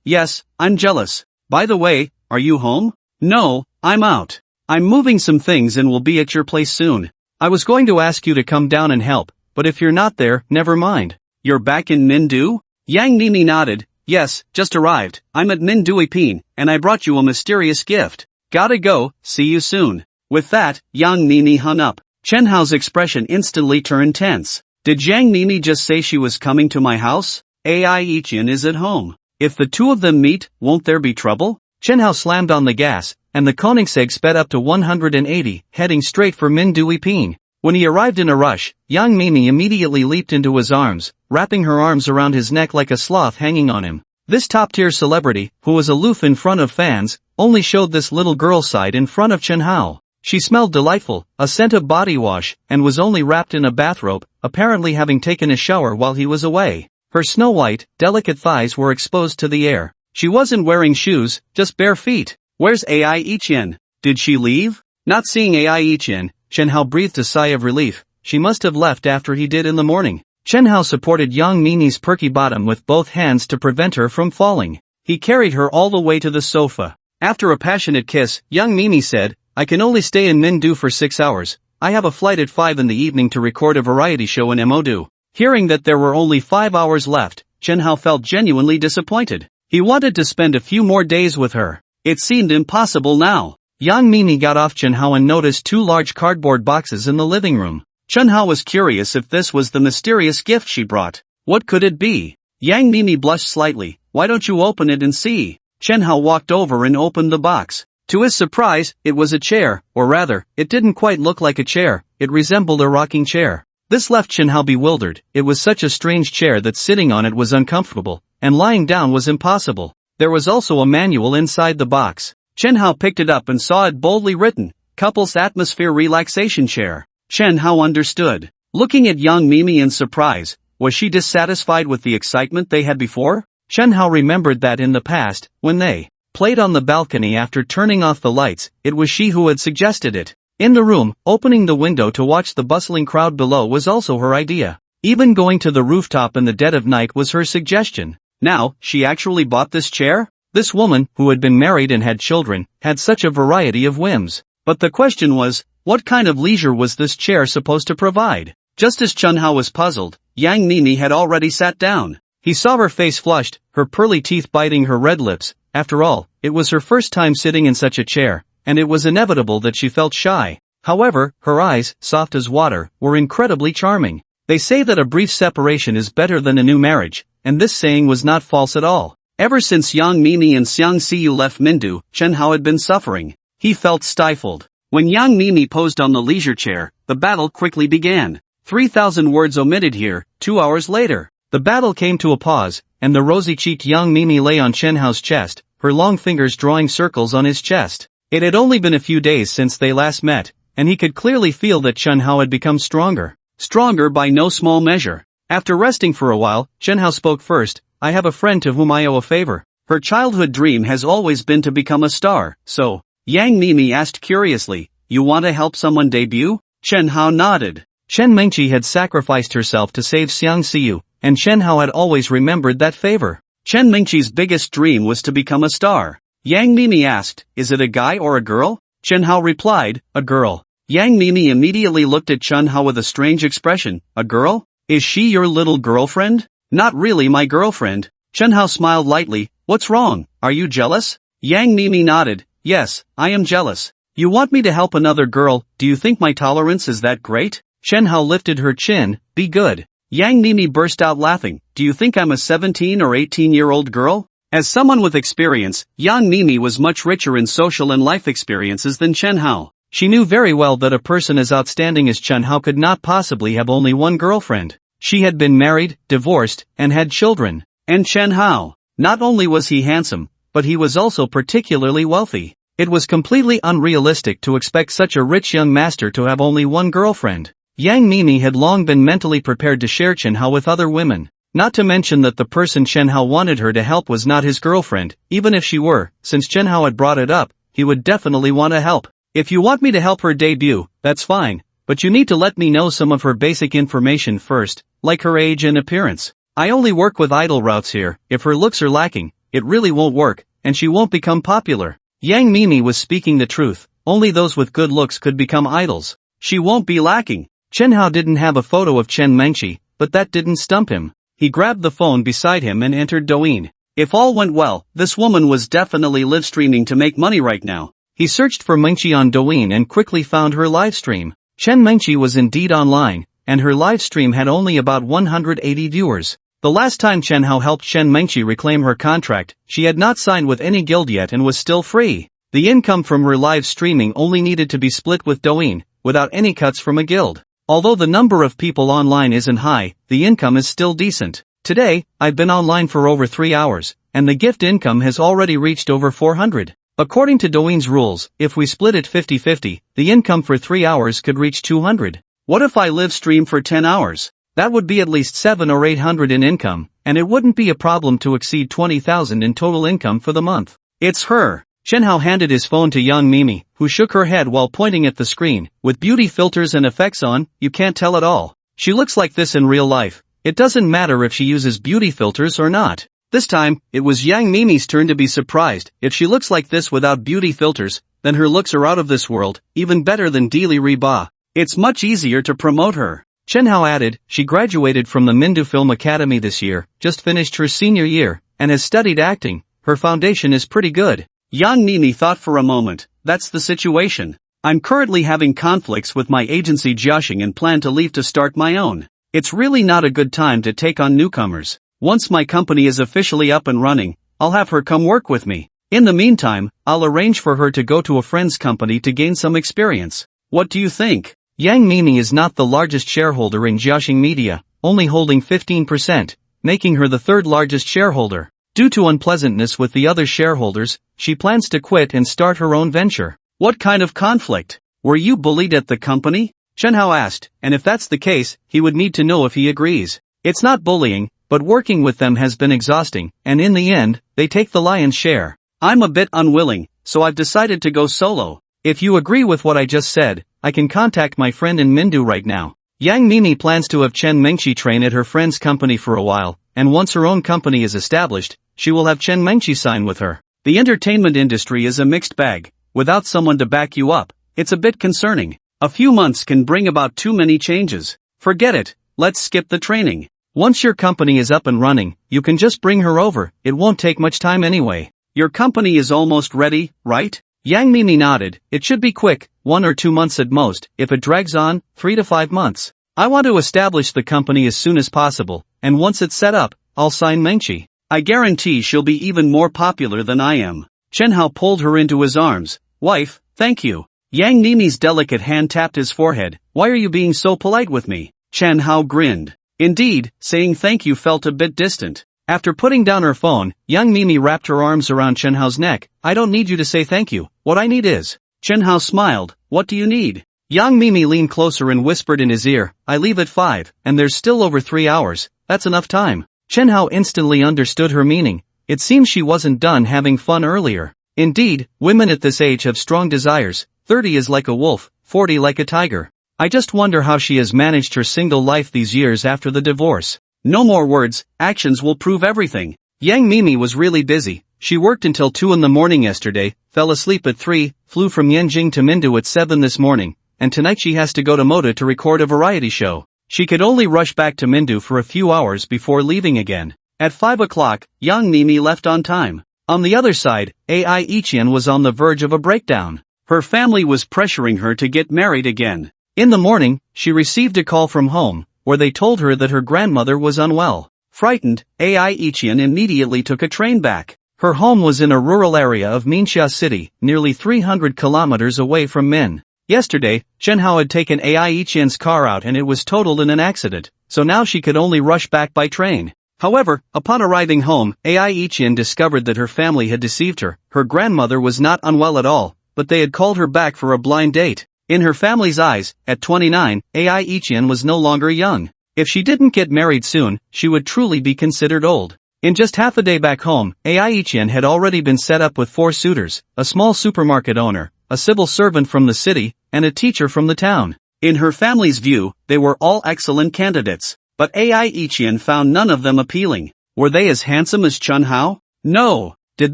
Yes, I'm jealous. By the way, are you home? No, I'm out. I'm moving some things and will be at your place soon. I was going to ask you to come down and help, but if you're not there, never mind. You're back in Min Du? Yang Mimi nodded. Yes, just arrived. I'm at Min Du Ipin, and I brought you a mysterious gift. Gotta go, see you soon. With that, Yang Mimi hung up. Chen Hao's expression instantly turned tense. Did Yang Mimi just say she was coming to my house? Ai Ichian is at home. If the two of them meet, won't there be trouble? Chen Hao slammed on the gas, and the Koenigsegg sped up to 180, heading straight for Min Du Ipin. When he arrived in a rush, Yang Mimi immediately leaped into his arms, wrapping her arms around his neck like a sloth hanging on him. This top-tier celebrity, who was aloof in front of fans, only showed this little girl side in front of Chen Hao. She smelled delightful, a scent of body wash, and was only wrapped in a bathrobe, apparently having taken a shower while he was away. Her snow-white, delicate thighs were exposed to the air. She wasn't wearing shoes, just bare feet. Where's Ai Ichian? Did she leave? Not seeing Ai Ichian, Chen Hao breathed a sigh of relief. She must have left after he did in the morning. Chen Hao supported Yang Mimi's perky bottom with both hands to prevent her from falling. He carried her all the way to the sofa. After a passionate kiss, Yang Mimi said, I can only stay in Min Du for 6 hours. I have a flight at 5 in the evening to record a variety show in Modu. Hearing that there were only 5 hours left, Chen Hao felt genuinely disappointed. He wanted to spend a few more days with her. It seemed impossible now. Yang Mimi got off Chen Hao and noticed 2 large cardboard boxes in the living room. Chen Hao was curious if this was the mysterious gift she brought. What could it be? Yang Mimi blushed slightly. Why don't you open it and see? Chen Hao walked over and opened the box. To his surprise, it was a chair, or rather, it didn't quite look like a chair, it resembled a rocking chair. This left Chen Hao bewildered. It was such a strange chair that sitting on it was uncomfortable, and lying down was impossible. There was also a manual inside the box. Chen Hao picked it up and saw it boldly written, Couples Atmosphere Relaxation Chair. Chen Hao understood. Looking at young Mimi in surprise, was she dissatisfied with the excitement they had before? Chen Hao remembered that in the past, when they played on the balcony after turning off the lights, it was she who had suggested it. In the room, opening the window to watch the bustling crowd below was also her idea. Even going to the rooftop in the dead of night was her suggestion. Now, she actually bought this chair? This woman, who had been married and had children, had such a variety of whims. But the question was, what kind of leisure was this chair supposed to provide? Just as Chen Hao was puzzled, Yang Mimi had already sat down. He saw her face flushed, her pearly teeth biting her red lips. After all, it was her first time sitting in such a chair, and it was inevitable that she felt shy. However, her eyes, soft as water, were incredibly charming. They say that a brief separation is better than a new marriage, and this saying was not false at all. Ever since Yang Mimi and Xiang Xiyu left Mindu, Chen Hao had been suffering. He felt stifled. When Yang Mimi posed on the leisure chair, the battle quickly began. 3,000 words omitted here. 2 hours later, the battle came to a pause, and the rosy-cheeked Yang Mimi lay on Chen Hao's chest, her long fingers drawing circles on his chest. It had only been a few days since they last met, and he could clearly feel that Chen Hao had become stronger. Stronger by no small measure. After resting for a while, Chen Hao spoke first. I have a friend to whom I owe a favor. Her childhood dream has always been to become a star, so, Yang Mimi asked curiously, you want to help someone debut? Chen Hao nodded. Chen Mengqi had sacrificed herself to save Xiang Xiyu, and Chen Hao had always remembered that favor. Chen Mengqi's biggest dream was to become a star. Yang Mimi asked, is it a guy or a girl? Chen Hao replied, a girl. Yang Mimi immediately looked at Chen Hao with a strange expression, a girl? Is she your little girlfriend? Not really my girlfriend. Chen Hao smiled lightly, what's wrong, are you jealous? Yang Mimi nodded, yes, I am jealous. You want me to help another girl, do you think my tolerance is that great? Chen Hao lifted her chin, be good. Yang Mimi burst out laughing, do you think I'm a 17 or 18-year-old girl? As someone with experience, Yang Mimi was much richer in social and life experiences than Chen Hao. She knew very well that a person as outstanding as Chen Hao could not possibly have only one girlfriend. She had been married, divorced, and had children. And Chen Hao, not only was he handsome, but he was also particularly wealthy. It was completely unrealistic to expect such a rich young master to have only one girlfriend. Yang Mimi had long been mentally prepared to share Chen Hao with other women. Not to mention that the person Chen Hao wanted her to help was not his girlfriend, even if she were, since Chen Hao had brought it up, he would definitely want to help. If you want me to help her debut, that's fine, but you need to let me know some of her basic information first, like her age and appearance. I only work with idol routes here, if her looks are lacking, it really won't work, and she won't become popular. Yang Mimi was speaking the truth, only those with good looks could become idols. She won't be lacking. Chen Hao didn't have a photo of Chen Mengqi, but that didn't stump him. He grabbed the phone beside him and entered Douyin. If all went well, this woman was definitely live streaming to make money right now. He searched for Mengqi on Douyin and quickly found her live stream. Chen Mengqi was indeed online, and her live stream had only about 180 viewers. The last time Chen Hao helped Chen Mengqi reclaim her contract, she had not signed with any guild yet and was still free. The income from her live streaming only needed to be split with Douyin, without any cuts from a guild. Although the number of people online isn't high, the income is still decent. Today, I've been online for over 3 hours, and the gift income has already reached over 400. According to Douyin's rules, if we split it 50-50, the income for 3 hours could reach 200. What if I live stream for 10 hours? That would be at least 700 or 800 in income, and it wouldn't be a problem to exceed 20,000 in total income for the month. It's her. Chen Hao handed his phone to Yang Mimi, who shook her head while pointing at the screen. With beauty filters and effects on, you can't tell at all. She looks like this in real life. It doesn't matter if she uses beauty filters or not. This time, it was Yang Mimi's turn to be surprised. If she looks like this without beauty filters, then her looks are out of this world, even better than Dili Riba. It's much easier to promote her. Chen Hao added, she graduated from the Mindu Film Academy this year, just finished her senior year, and has studied acting. Her foundation is pretty good. Yang Mimi thought for a moment, that's the situation. I'm currently having conflicts with my agency Jiaxing and plan to leave to start my own. It's really not a good time to take on newcomers. Once my company is officially up and running, I'll have her come work with me. In the meantime, I'll arrange for her to go to a friend's company to gain some experience. What do you think? Yang Mimi is not the largest shareholder in Jiaxing Media, only holding 15%, making her the third largest shareholder. Due to unpleasantness with the other shareholders, she plans to quit and start her own venture. What kind of conflict? Were you bullied at the company? Chen Hao asked, and if that's the case, he would need to know if he agrees. It's not bullying, but working with them has been exhausting, and in the end, they take the lion's share. I'm a bit unwilling, so I've decided to go solo. If you agree with what I just said, I can contact my friend in Mindu right now. Yang Mimi plans to have Chen Mengqi train at her friend's company for a while, and once her own company is established, she will have Chen Mengqi sign with her. The entertainment industry is a mixed bag. Without someone to back you up, it's a bit concerning. A few months can bring about too many changes. Forget it, let's skip the training. Once your company is up and running, you can just bring her over, it won't take much time anyway. Your company is almost ready, right? Yang Mimi nodded. It should be quick, 1 or 2 months at most. If it drags on, 3 to 5 months. I want to establish the company as soon as possible, and once it's set up, I'll sign Mengqi. I guarantee she'll be even more popular than I am. Chen Hao pulled her into his arms. Wife, thank you. Yang Mimi's delicate hand tapped his forehead. Why are you being so polite with me? Chen Hao grinned. Indeed, saying thank you felt a bit distant. After putting down her phone, Yang Mimi wrapped her arms around Chen Hao's neck. I don't need you to say thank you, what I need is. Chen Hao smiled. What do you need? Yang Mimi leaned closer and whispered in his ear. I leave at 5, and there's still over 3 hours. That's enough time. Chen Hao instantly understood her meaning. It seems she wasn't done having fun earlier. Indeed, women at this age have strong desires. 30 is like a wolf, 40 like a tiger. I just wonder how she has managed her single life these years after the divorce. No more words, actions will prove everything. Yang Mimi was really busy. She worked until 2 in the morning yesterday, fell asleep at 3, flew from Yanjing to Mindu at 7 this morning, and tonight she has to go to Moda to record a variety show. She could only rush back to Mindu for a few hours before leaving again. At 5 o'clock, Yang Mimi left on time. On the other side, Ai Ichian was on the verge of a breakdown. Her family was pressuring her to get married again. In the morning, she received a call from home, where they told her that her grandmother was unwell. Frightened, Ai Ichian immediately took a train back. Her home was in a rural area of Minxia City, nearly 300 kilometers away from Min. Yesterday, Chen Hao had taken Ai Ichian's car out and it was totaled in an accident, so now she could only rush back by train. However, upon arriving home, Ai Ichian discovered that her family had deceived her. Her grandmother was not unwell at all, but they had called her back for a blind date. In her family's eyes, at 29, Ai Ichian was no longer young. If she didn't get married soon, she would truly be considered old. In just half a day back home, Ai Ichian had already been set up with 4 suitors, a small supermarket owner, a civil servant from the city, and a teacher from the town. In her family's view, they were all excellent candidates, but Ai Ichian found none of them appealing. Were they as handsome as Chen Hao? No. Did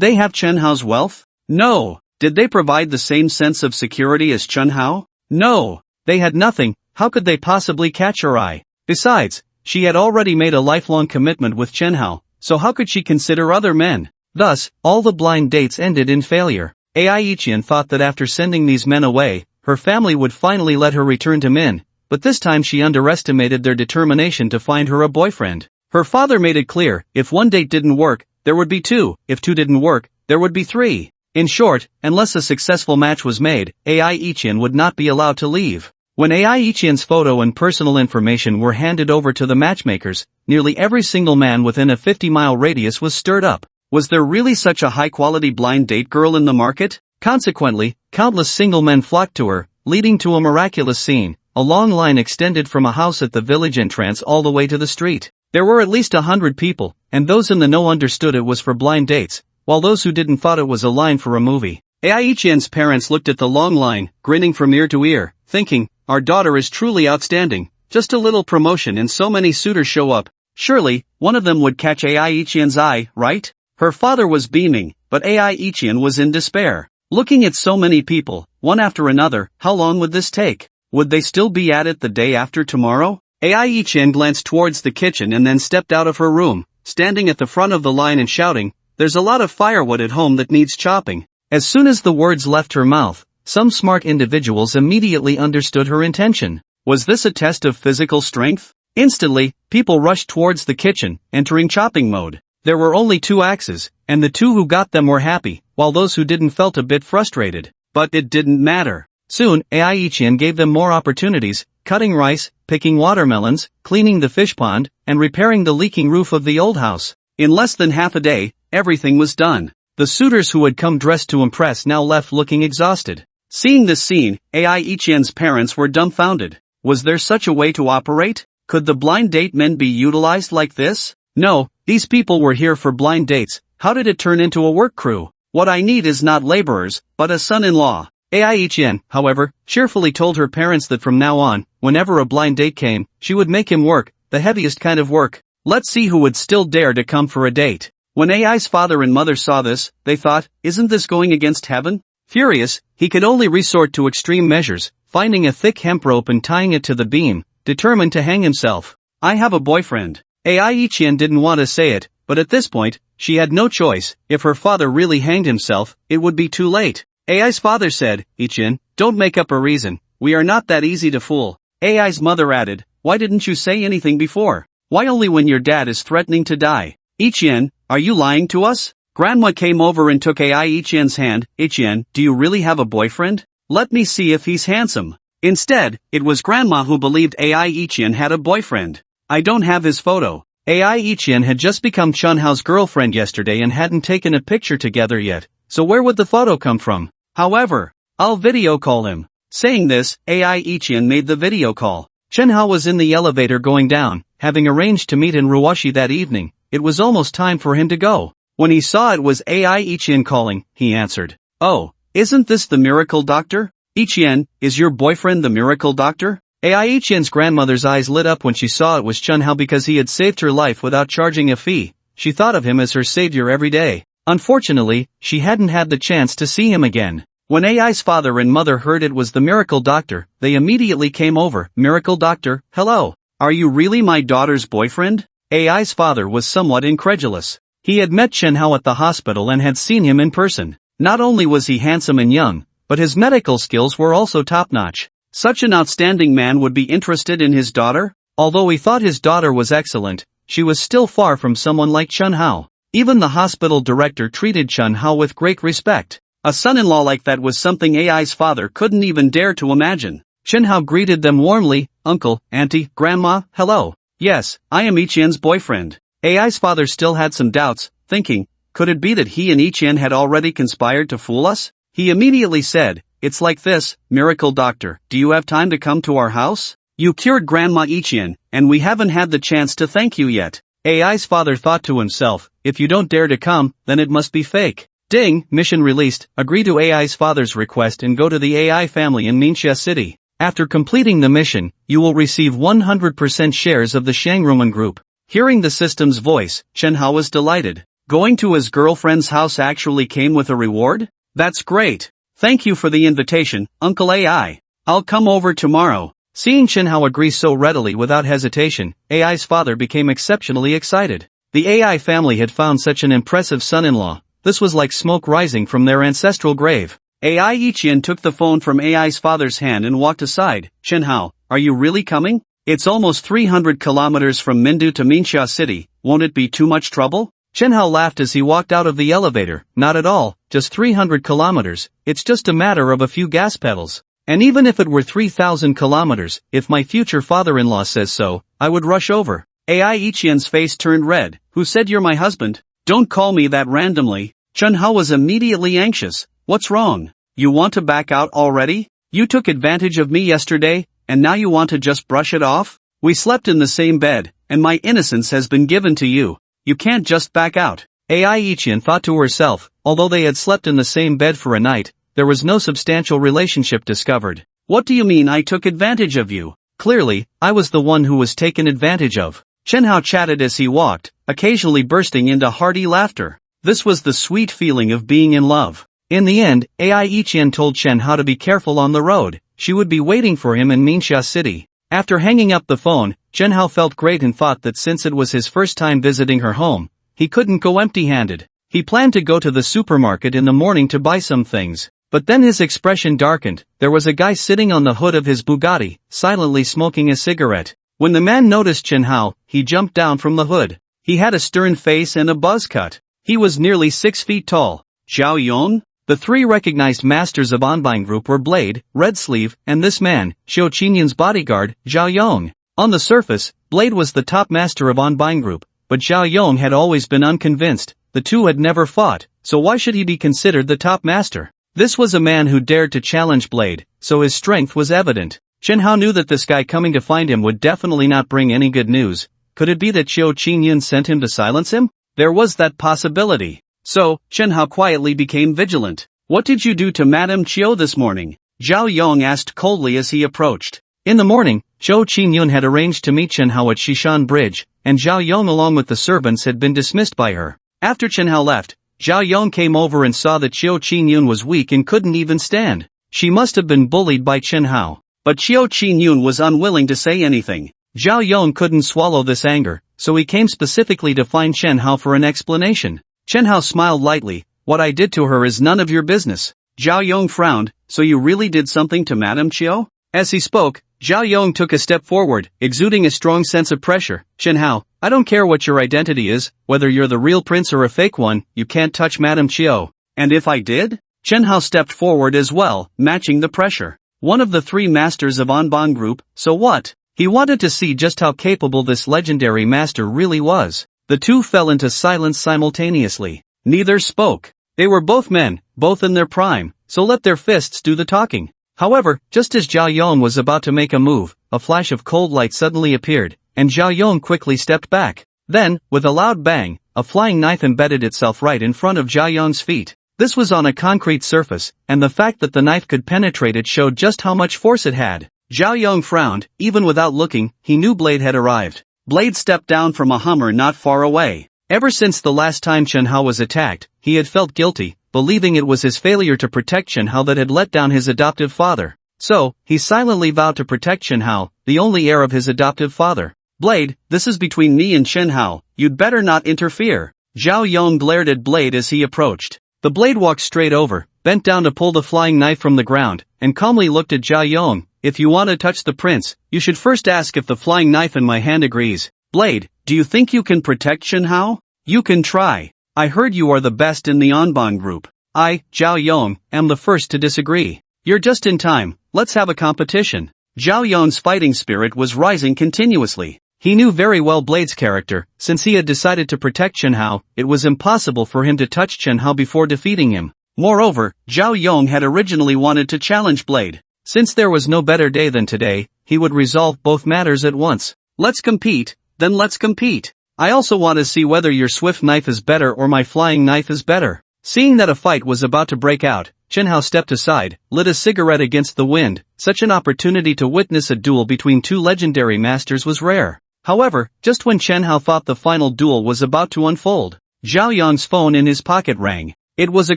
they have Chen Hao's wealth? No. Did they provide the same sense of security as Chen Hao? No. They had nothing. How could they possibly catch her eye? Besides, she had already made a lifelong commitment with Chen Hao, so how could she consider other men? Thus, all the blind dates ended in failure. Ai Ichian thought that after sending these men away, her family would finally let her return to Min, but this time she underestimated their determination to find her a boyfriend. Her father made it clear, if 1 date didn't work, there would be 2, if 2 didn't work, there would be 3. In short, unless a successful match was made, Ai Ichian would not be allowed to leave. When Ai Ichian's photo and personal information were handed over to the matchmakers, nearly every single man within a 50-mile radius was stirred up. Was there really such a high-quality blind date girl in the market? Consequently, countless single men flocked to her, leading to a miraculous scene. A long line extended from a house at the village entrance all the way to the street. There were at least 100 people, and those in the know understood it was for blind dates, while those who didn't thought it was a line for a movie. Ai Ichian's parents looked at the long line, grinning from ear to ear, thinking, our daughter is truly outstanding. Just a little promotion and so many suitors show up. Surely, one of them would catch Ai Ichian's eye, right? Her father was beaming, but Ai Ichian was in despair. Looking at so many people, one after another, how long would this take? Would they still be at it the day after tomorrow? Ai Ichian glanced towards the kitchen and then stepped out of her room, standing at the front of the line and shouting, there's a lot of firewood at home that needs chopping. As soon as the words left her mouth, some smart individuals immediately understood her intention. Was this a test of physical strength? Instantly, people rushed towards the kitchen, entering chopping mode. There were only 2 axes, and the 2 who got them were happy, while those who didn't felt a bit frustrated. But it didn't matter. Soon, Ai Ichian gave them more opportunities, cutting rice, picking watermelons, cleaning the fish pond, and repairing the leaking roof of the old house. In less than half a day, everything was done. The suitors who had come dressed to impress now left looking exhausted. Seeing this scene, Ai Ichien's parents were dumbfounded. Was there such a way to operate? Could the blind date men be utilized like this? No, these people were here for blind dates. How did it turn into a work crew? What I need is not laborers, but a son-in-law. Ai Ichien, however, cheerfully told her parents that from now on, whenever a blind date came, she would make him work, the heaviest kind of work. Let's see who would still dare to come for a date. When Ai's father and mother saw this, they thought, isn't this going against heaven? Furious, he could only resort to extreme measures, finding a thick hemp rope and tying it to the beam, determined to hang himself. I have a boyfriend. Ai Ichien didn't want to say it, but at this point, she had no choice. If her father really hanged himself, it would be too late. Ai's father said, Ichien, don't make up a reason, we are not that easy to fool. Ai's mother added, why didn't you say anything before? Why only when your dad is threatening to die? Ichien, are you lying to us? Grandma came over and took Ai Ichien's hand. Ichien, do you really have a boyfriend? Let me see if he's handsome. Instead, it was Grandma who believed Ai Ichien had a boyfriend. I don't have his photo. Ai Ichien had just become Chunhao's girlfriend yesterday and hadn't taken a picture together yet, so where would the photo come from? However, I'll video call him. Saying this, Ai Ichien made the video call. Chunhao was in the elevator going down, having arranged to meet in Ruoshi that evening. It was almost time for him to go. When he saw it was Ai Ichien calling, he answered. Oh, isn't this the miracle doctor? Ichien, is your boyfriend the miracle doctor? Ai Ichien's grandmother's eyes lit up when she saw it was Chunhao because he had saved her life without charging a fee. She thought of him as her savior every day. Unfortunately, she hadn't had the chance to see him again. When Ai's father and mother heard it was the miracle doctor, they immediately came over. Miracle doctor, hello. Are you really my daughter's boyfriend? Ai's father was somewhat incredulous. He had met Chunhao at the hospital and had seen him in person. Not only was he handsome and young, but his medical skills were also top-notch. Such an outstanding man would be interested in his daughter? Although he thought his daughter was excellent, she was still far from someone like Chunhao. Even the hospital director treated Chunhao with great respect. A son-in-law like that was something Ai's father couldn't even dare to imagine. Chunhao greeted them warmly, uncle, auntie, grandma, hello. Yes, I am Ichien's boyfriend. Ai's father still had some doubts, thinking, could it be that he and Ichien had already conspired to fool us? He immediately said, it's like this, miracle doctor, do you have time to come to our house? You cured Grandma Ichien, and we haven't had the chance to thank you yet. Ai's father thought to himself, if you don't dare to come, then it must be fake. Ding, mission released, agree to Ai's father's request and go to the Ai family in Ningxia City. After completing the mission, you will receive 100% shares of the Shangruman Group. Hearing the system's voice, Chunhao was delighted. Going to his girlfriend's house actually came with a reward? That's great. Thank you for the invitation, Uncle Ai. I'll come over tomorrow. Seeing Chunhao agree so readily without hesitation, Ai's father became exceptionally excited. The Ai family had found such an impressive son-in-law. This was like smoke rising from their ancestral grave. Ai Ichien took the phone from Ai's father's hand and walked aside. Chunhao, are you really coming? It's almost 300 kilometers from Mindu to Ningxia City, won't it be too much trouble? Chunhao laughed as he walked out of the elevator. Not at all, just 300 kilometers, it's just a matter of a few gas pedals. And even if it were 3,000 kilometers, if my future father-in-law says so, I would rush over. Ai Ichien's face turned red. Who said you're my husband? Don't call me that randomly. Chunhao was immediately anxious. What's wrong? You want to back out already? You took advantage of me yesterday, and now you want to just brush it off? We slept in the same bed, and my innocence has been given to you. You can't just back out. Ai Ichien thought to herself, although they had slept in the same bed for a night, there was no substantial relationship discovered. What do you mean I took advantage of you? Clearly, I was the one who was taken advantage of. Chunhao chatted as he walked, occasionally bursting into hearty laughter. This was the sweet feeling of being in love. In the end, Ai Ichien told Chunhao to be careful on the road. She would be waiting for him in Ningxia City. After hanging up the phone, Chunhao felt great and thought that since it was his first time visiting her home, he couldn't go empty-handed. He planned to go to the supermarket in the morning to buy some things. But then his expression darkened. There was a guy sitting on the hood of his Bugatti, silently smoking a cigarette. When the man noticed Chunhao, he jumped down from the hood. He had a stern face and a buzz cut. He was nearly 6 feet tall. Zhao Yong? The three recognized masters of Onbine Group were Blade, Red Sleeve, and this man, Xiao Qinyan's bodyguard, Zhao Yong. On the surface, Blade was the top master of Onbine Group, but Zhao Yong had always been unconvinced. the two had never fought, so why should he be considered the top master? This was a man who dared to challenge Blade, so his strength was evident. Chen Hao knew that this guy coming to find him would definitely not bring any good news. Could it be that Qiu Qingyun sent him to silence him? There was that possibility. So, Chen Hao quietly became vigilant. What did you do to Madame Qiu this morning? Zhao Yong asked coldly as he approached. In the morning, Qiu Qingyun had arranged to meet Chen Hao at Shishan Bridge, and Zhao Yong along with the servants had been dismissed by her. After Chen Hao left, Zhao Yong came over and saw that Qiu Qingyun was weak and couldn't even stand. She must have been bullied by Chen Hao. But Qiu Qingyun was unwilling to say anything. Zhao Yong couldn't swallow this anger, so he came specifically to find Chen Hao for an explanation. Chen Hao smiled lightly. What I did to her is none of your business. Zhao Yong frowned. So you really did something to Madame Qiu? As he spoke, Zhao Yong took a step forward, exuding a strong sense of pressure. Chen Hao, I don't care what your identity is, whether you're the real prince or a fake one, you can't touch Madame Qiu. And if I did? Chen Hao stepped forward as well, matching the pressure. One of the three masters of Anbang Group, so what? He wanted to see just how capable this legendary master really was. The two fell into silence simultaneously. Neither spoke. They were both men, both in their prime, so let their fists do the talking. However, just as Zhao Yong was about to make a move, a flash of cold light suddenly appeared, and Zhao Yong quickly stepped back. Then, with a loud bang, a flying knife embedded itself right in front of Zhao Yong's feet. This was on a concrete surface, and the fact that the knife could penetrate it showed just how much force it had. Zhao Yong frowned. Even without looking, he knew Blade had arrived. Blade stepped down from a Hummer not far away. Ever since the last time Chen Hao was attacked, he had felt guilty, believing it was his failure to protect Chen Hao that had let down his adoptive father. So, he silently vowed to protect Chen Hao, the only heir of his adoptive father. Blade, this is between me and Chen Hao, you'd better not interfere. Zhao Yong glared at Blade as he approached. The Blade walked straight over, bent down to pull the flying knife from the ground, and calmly looked at Zhao Yong. If you want to touch the prince, you should first ask if the flying knife in my hand agrees. Blade, do you think you can protect Chen Hao? You can try. I heard you are the best in the Anbang Group. I, Zhao Yong, am the first to disagree. You're just in time, let's have a competition. Zhao Yong's fighting spirit was rising continuously. He knew very well Blade's character. Since he had decided to protect Chen Hao, it was impossible for him to touch Chen Hao before defeating him. Moreover, Zhao Yong had originally wanted to challenge Blade. Since there was no better day than today, he would resolve both matters at once. Let's compete, then let's compete. I also want to see whether your swift knife is better or my flying knife is better. Seeing that a fight was about to break out, Chen Hao stepped aside, lit a cigarette against the wind. Such an opportunity to witness a duel between two legendary masters was rare. However, just when Chen Hao thought the final duel was about to unfold, Zhao Yong's phone in his pocket rang. It was a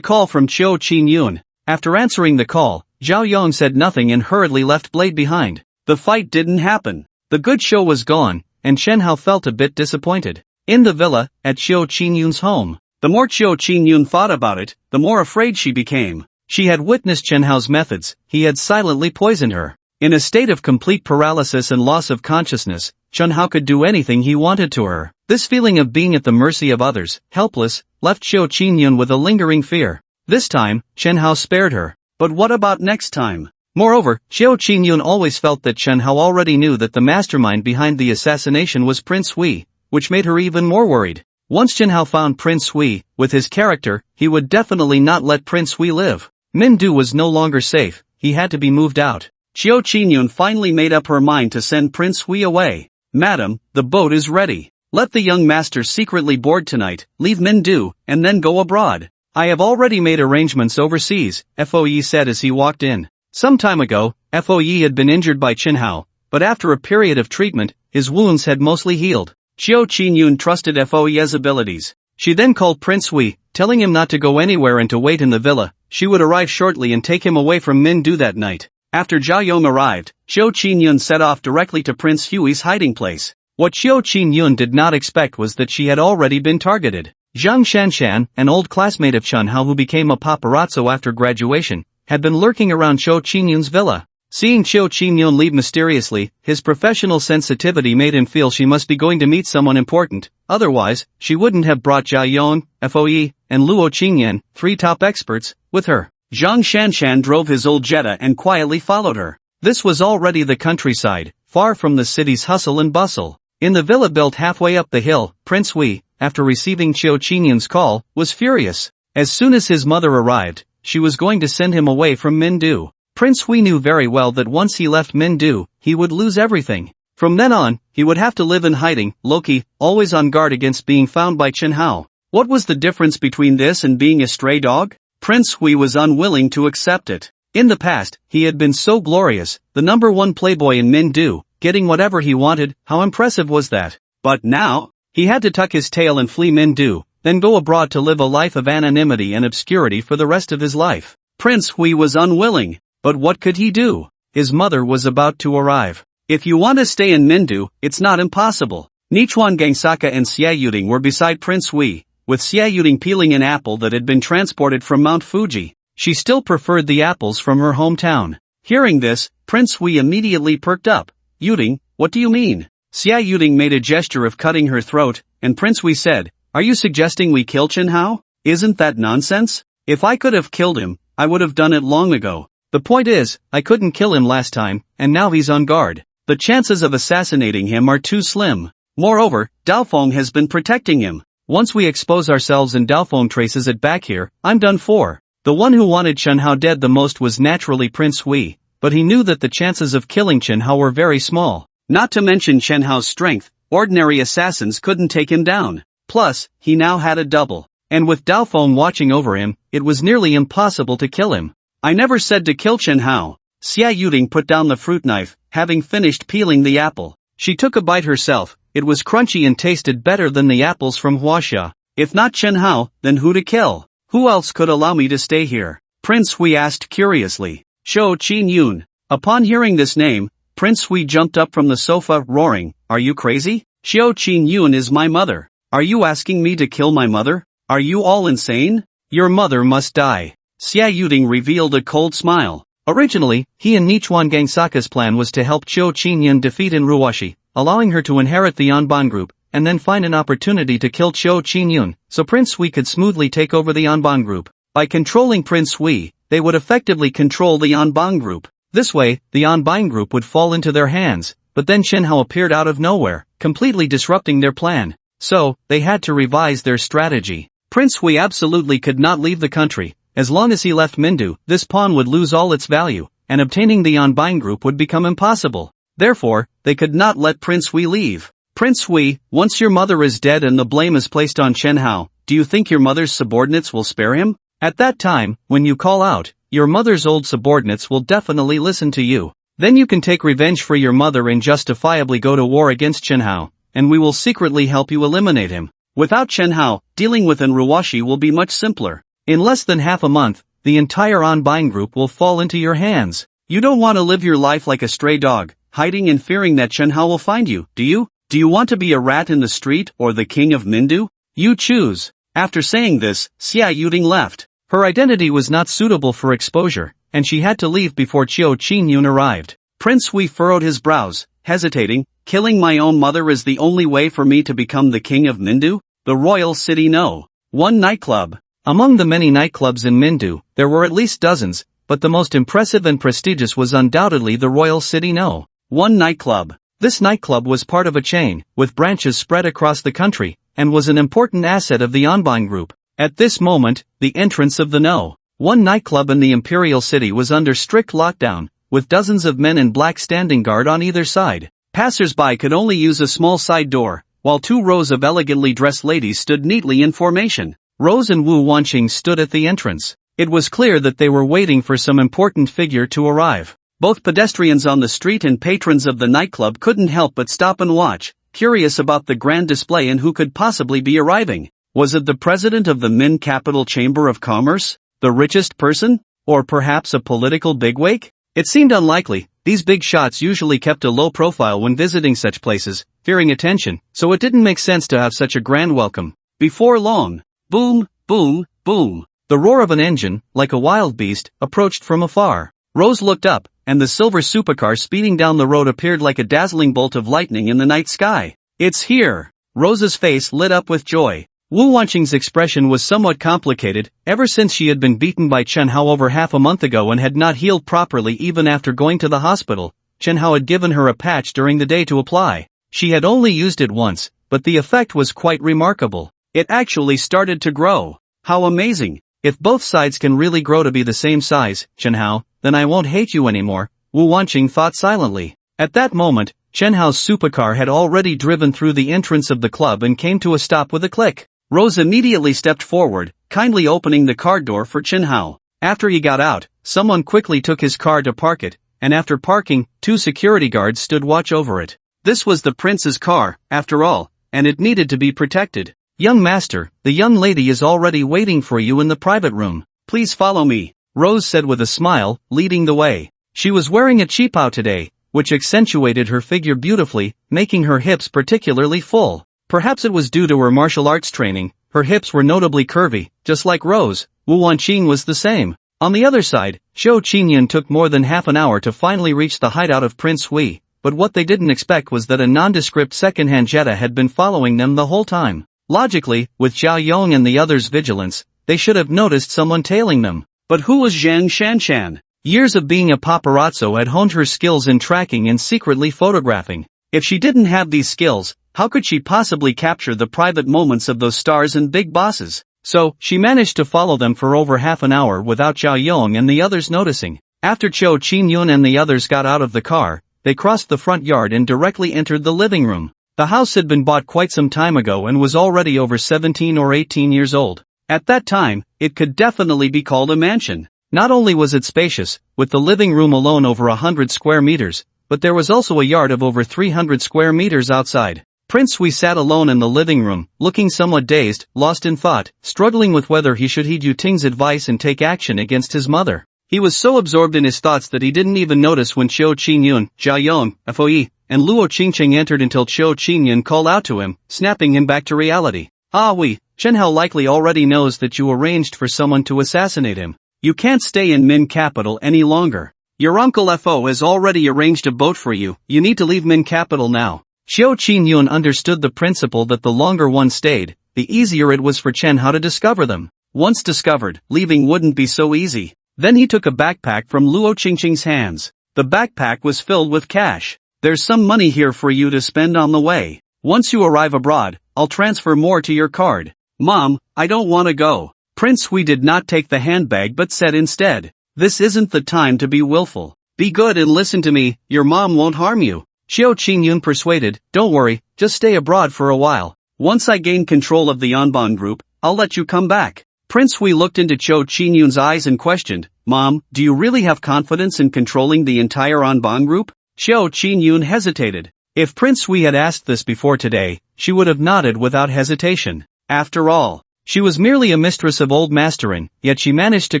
call from Qiu Qingyun. After answering the call, Zhao Yong said nothing and hurriedly left Blade behind. The fight didn't happen. The good show was gone, and Chen Hao felt a bit disappointed. In the villa, at Qiu Qingyun's home, the more Qiu Qingyun thought about it, the more afraid she became. She had witnessed Chen Hao's methods. He had silently poisoned her. In a state of complete paralysis and loss of consciousness, Chen Hao could do anything he wanted to her. This feeling of being at the mercy of others, helpless, left Qiu Qingyun with a lingering fear. This time, Chen Hao spared her. But what about next time? Moreover, Qiu Qingyun always felt that Chen Hao already knew that the mastermind behind the assassination was Prince Hui, which made her even more worried. Once Chen Hao found Prince Hui, with his character, he would definitely not let Prince Hui live. Min Du was no longer safe, he had to be moved out. Qiu Qingyun finally made up her mind to send Prince Hui away. Madam, the boat is ready. Let the young master secretly board tonight, leave Min Du, and then go abroad. I have already made arrangements overseas, Foe said as he walked in. Some time ago, Foe had been injured by Chen Hao, but after a period of treatment, his wounds had mostly healed. Qiu Qingyun trusted Foe's abilities. She then called Prince Hui, telling him not to go anywhere and to wait in the villa. She would arrive shortly and take him away from Min Du that night. After Zhao Yong arrived, Qiu Qingyun set off directly to Prince Hui's hiding place. What Qiu Qingyun did not expect was that she had already been targeted. Zhang Shanshan, an old classmate of Chen Hao who became a paparazzo after graduation, had been lurking around Qiu Qingyun's villa. Seeing Qiu Qingyun leave mysteriously, his professional sensitivity made him feel she must be going to meet someone important. Otherwise, she wouldn't have brought Zhao Yong, Foe, and Luo Qingyan, three top experts, with her. Zhang Shanshan drove his old Jetta and quietly followed her. This was already the countryside, far from the city's hustle and bustle. In the villa built halfway up the hill, Prince Hui, after receiving Qiu Qinyan's call, was furious. As soon as his mother arrived, she was going to send him away from Mindu. Prince Hui knew very well that once he left Mindu, he would lose everything. From then on, he would have to live in hiding, low-key, always on guard against being found by Chen Hao. What was the difference between this and being a stray dog? Prince Hui was unwilling to accept it. In the past, he had been so glorious, the #1 playboy in Mindu, getting whatever he wanted. How impressive was that? But now, he had to tuck his tail and flee Mindu, then go abroad to live a life of anonymity and obscurity for the rest of his life. Prince Hui was unwilling, but what could he do? His mother was about to arrive. If you want to stay in Mindu, it's not impossible. Nichuan Gangsaka and Xia Yuding were beside Prince Hui, with Xia Yuding peeling an apple that had been transported from Mount Fuji. She still preferred the apples from her hometown. Hearing this, Prince Hui immediately perked up. Yuding, what do you mean? Xia Yuding made a gesture of cutting her throat, and Prince Hui said, are you suggesting we kill Chen Hao? Isn't that nonsense? If I could have killed him, I would have done it long ago. The point is, I couldn't kill him last time, and now he's on guard. The chances of assassinating him are too slim. Moreover, Daofeng has been protecting him. Once we expose ourselves and Daofeng traces it back here, I'm done for. The one who wanted Chen Hao dead the most was naturally Prince Hui, but he knew that the chances of killing Chen Hao were very small. Not to mention Chen Hao's strength, ordinary assassins couldn't take him down. Plus, he now had a double. And with Daofeng watching over him, it was nearly impossible to kill him. I never said to kill Chen Hao. Xia Yuding put down the fruit knife, having finished peeling the apple. She took a bite herself. It was crunchy and tasted better than the apples from Huaxia. If not Chen Hao, then who to kill? Who else could allow me to stay here? Prince Hui asked curiously. Qiu Qinyun. Upon hearing this name, Prince Hui jumped up from the sofa, roaring, are you crazy? Qiu Qinyun is my mother. Are you asking me to kill my mother? Are you all insane? Your mother must die. Xia Yuding revealed a cold smile. Originally, he and Nichuan Gangsaka's plan was to help Qiu Qinyan defeat Enruwashi, allowing her to inherit the Anban group, and then find an opportunity to kill Qiu Qinyun, so Prince Hui could smoothly take over the Anban group. By controlling Prince Hui, they would effectively control the Anban group. This way, the Anban group would fall into their hands, but then Chen Hao appeared out of nowhere, completely disrupting their plan. So, they had to revise their strategy. Prince Hui absolutely could not leave the country. As long as he left Mindu, this pawn would lose all its value, and obtaining the Anban group would become impossible. Therefore, they could not let Prince Hui leave. Prince Hui, once your mother is dead and the blame is placed on Chen Hao, do you think your mother's subordinates will spare him? At that time, when you call out, your mother's old subordinates will definitely listen to you. Then you can take revenge for your mother and justifiably go to war against Chen Hao, and we will secretly help you eliminate him. Without Chen Hao, dealing with Enruwashi will be much simpler. In less than half a month, the entire Anban group will fall into your hands. You don't want to live your life like a stray dog, hiding and fearing that Chen Hao will find you, do you? Do you want to be a rat in the street or the king of Mindu? You choose. After saying this, Xia Yuding left. Her identity was not suitable for exposure, and she had to leave before Qiu Qinyun arrived. Prince Hui furrowed his brows, hesitating. Killing my own mother is the only way for me to become the king of Mindu? The royal city No.1 nightclub. Among the many nightclubs in Mindu, there were at least dozens, but the most impressive and prestigious was undoubtedly the Royal City No.1 nightclub. This nightclub was part of a chain, with branches spread across the country, and was an important asset of the Anban group. At this moment, the entrance of the No.1 nightclub in the Imperial City was under strict lockdown, with dozens of men in black standing guard on either side. Passers-by could only use a small side door, while 2 rows of elegantly dressed ladies stood neatly in formation. Rose and Wu Wanqing stood at the entrance. It was clear that they were waiting for some important figure to arrive. Both pedestrians on the street and patrons of the nightclub couldn't help but stop and watch, curious about the grand display and who could possibly be arriving. Was it the president of the Min Capital Chamber of Commerce? The richest person? Or perhaps a political bigwig? It seemed unlikely. These big shots usually kept a low profile when visiting such places, fearing attention, so it didn't make sense to have such a grand welcome. Before long, boom, boom, boom. The roar of an engine, like a wild beast, approached from afar. Rose looked up, and the silver supercar speeding down the road appeared like a dazzling bolt of lightning in the night sky. It's here! Rose's face lit up with joy. Wu Wanqing's expression was somewhat complicated. Ever since she had been beaten by Chen Hao over half a month ago and had not healed properly even after going to the hospital, Chen Hao had given her a patch during the day to apply. She had only used it once, but the effect was quite remarkable. It actually started to grow. How amazing! If both sides can really grow to be the same size, Chenhao, then I won't hate you anymore, Wu Wanqing thought silently. At that moment, Chenhao's supercar had already driven through the entrance of the club and came to a stop with a click. Rose immediately stepped forward, kindly opening the car door for Chenhao. After he got out, someone quickly took his car to park it, and after parking, 2 security guards stood watch over it. This was the prince's car, after all, and it needed to be protected. Young master, the young lady is already waiting for you in the private room. Please follow me, Rose said with a smile, leading the way. She was wearing a qipao today, which accentuated her figure beautifully, making her hips particularly full. Perhaps it was due to her martial arts training, her hips were notably curvy, just like Rose. Wu Wanqing was the same. On the other side, Zhou Qinyan took more than half an hour to finally reach the hideout of Prince Hui, but what they didn't expect was that a nondescript second-hand Jetta had been following them the whole time. Logically, with Zhao Yong and the others' vigilance, they should have noticed someone tailing them. But who was Zhang Shanshan? Years of being a paparazzo had honed her skills in tracking and secretly photographing. If she didn't have these skills, how could she possibly capture the private moments of those stars and big bosses? So, she managed to follow them for over half an hour without Zhao Yong and the others noticing. After Zhou Qinyun and the others got out of the car, they crossed the front yard and directly entered the living room. The house had been bought quite some time ago and was already over 17 or 18 years old. At that time, it could definitely be called a mansion. Not only was it spacious, with the living room alone over 100 square meters, but there was also a yard of over 300 square meters outside. Prince Hui sat alone in the living room, looking somewhat dazed, lost in thought, struggling with whether he should heed Yu Ting's advice and take action against his mother. He was so absorbed in his thoughts that he didn't even notice when Zhou Qinyun, Zhao Yong, Foi, and Luo Qingqing entered until Zhou Qinyan called out to him, snapping him back to reality. Ah Hui, Chenhao likely already knows that you arranged for someone to assassinate him. You can't stay in Min Capital any longer. Your uncle Fo has already arranged a boat for you, you need to leave Min Capital now. Zhou Qinyun understood the principle that the longer one stayed, the easier it was for Chenhao to discover them. Once discovered, leaving wouldn't be so easy. Then he took a backpack from Luo Qingqing's hands. The backpack was filled with cash. There's some money here for you to spend on the way. Once you arrive abroad, I'll transfer more to your card. Mom, I don't want to go. Prince Hui did not take the handbag but said instead, this isn't the time to be willful. Be good and listen to me, your mom won't harm you. Zhou Qinyun persuaded, don't worry, just stay abroad for a while. Once I gain control of the Anbang group, I'll let you come back. Prince Hui looked into Zhou Qinyun's eyes and questioned, Mom, do you really have confidence in controlling the entire Anbang group? Zhou Qinyun hesitated. If Prince Hui had asked this before today, she would have nodded without hesitation. After all, she was merely a mistress of old mastering, yet she managed to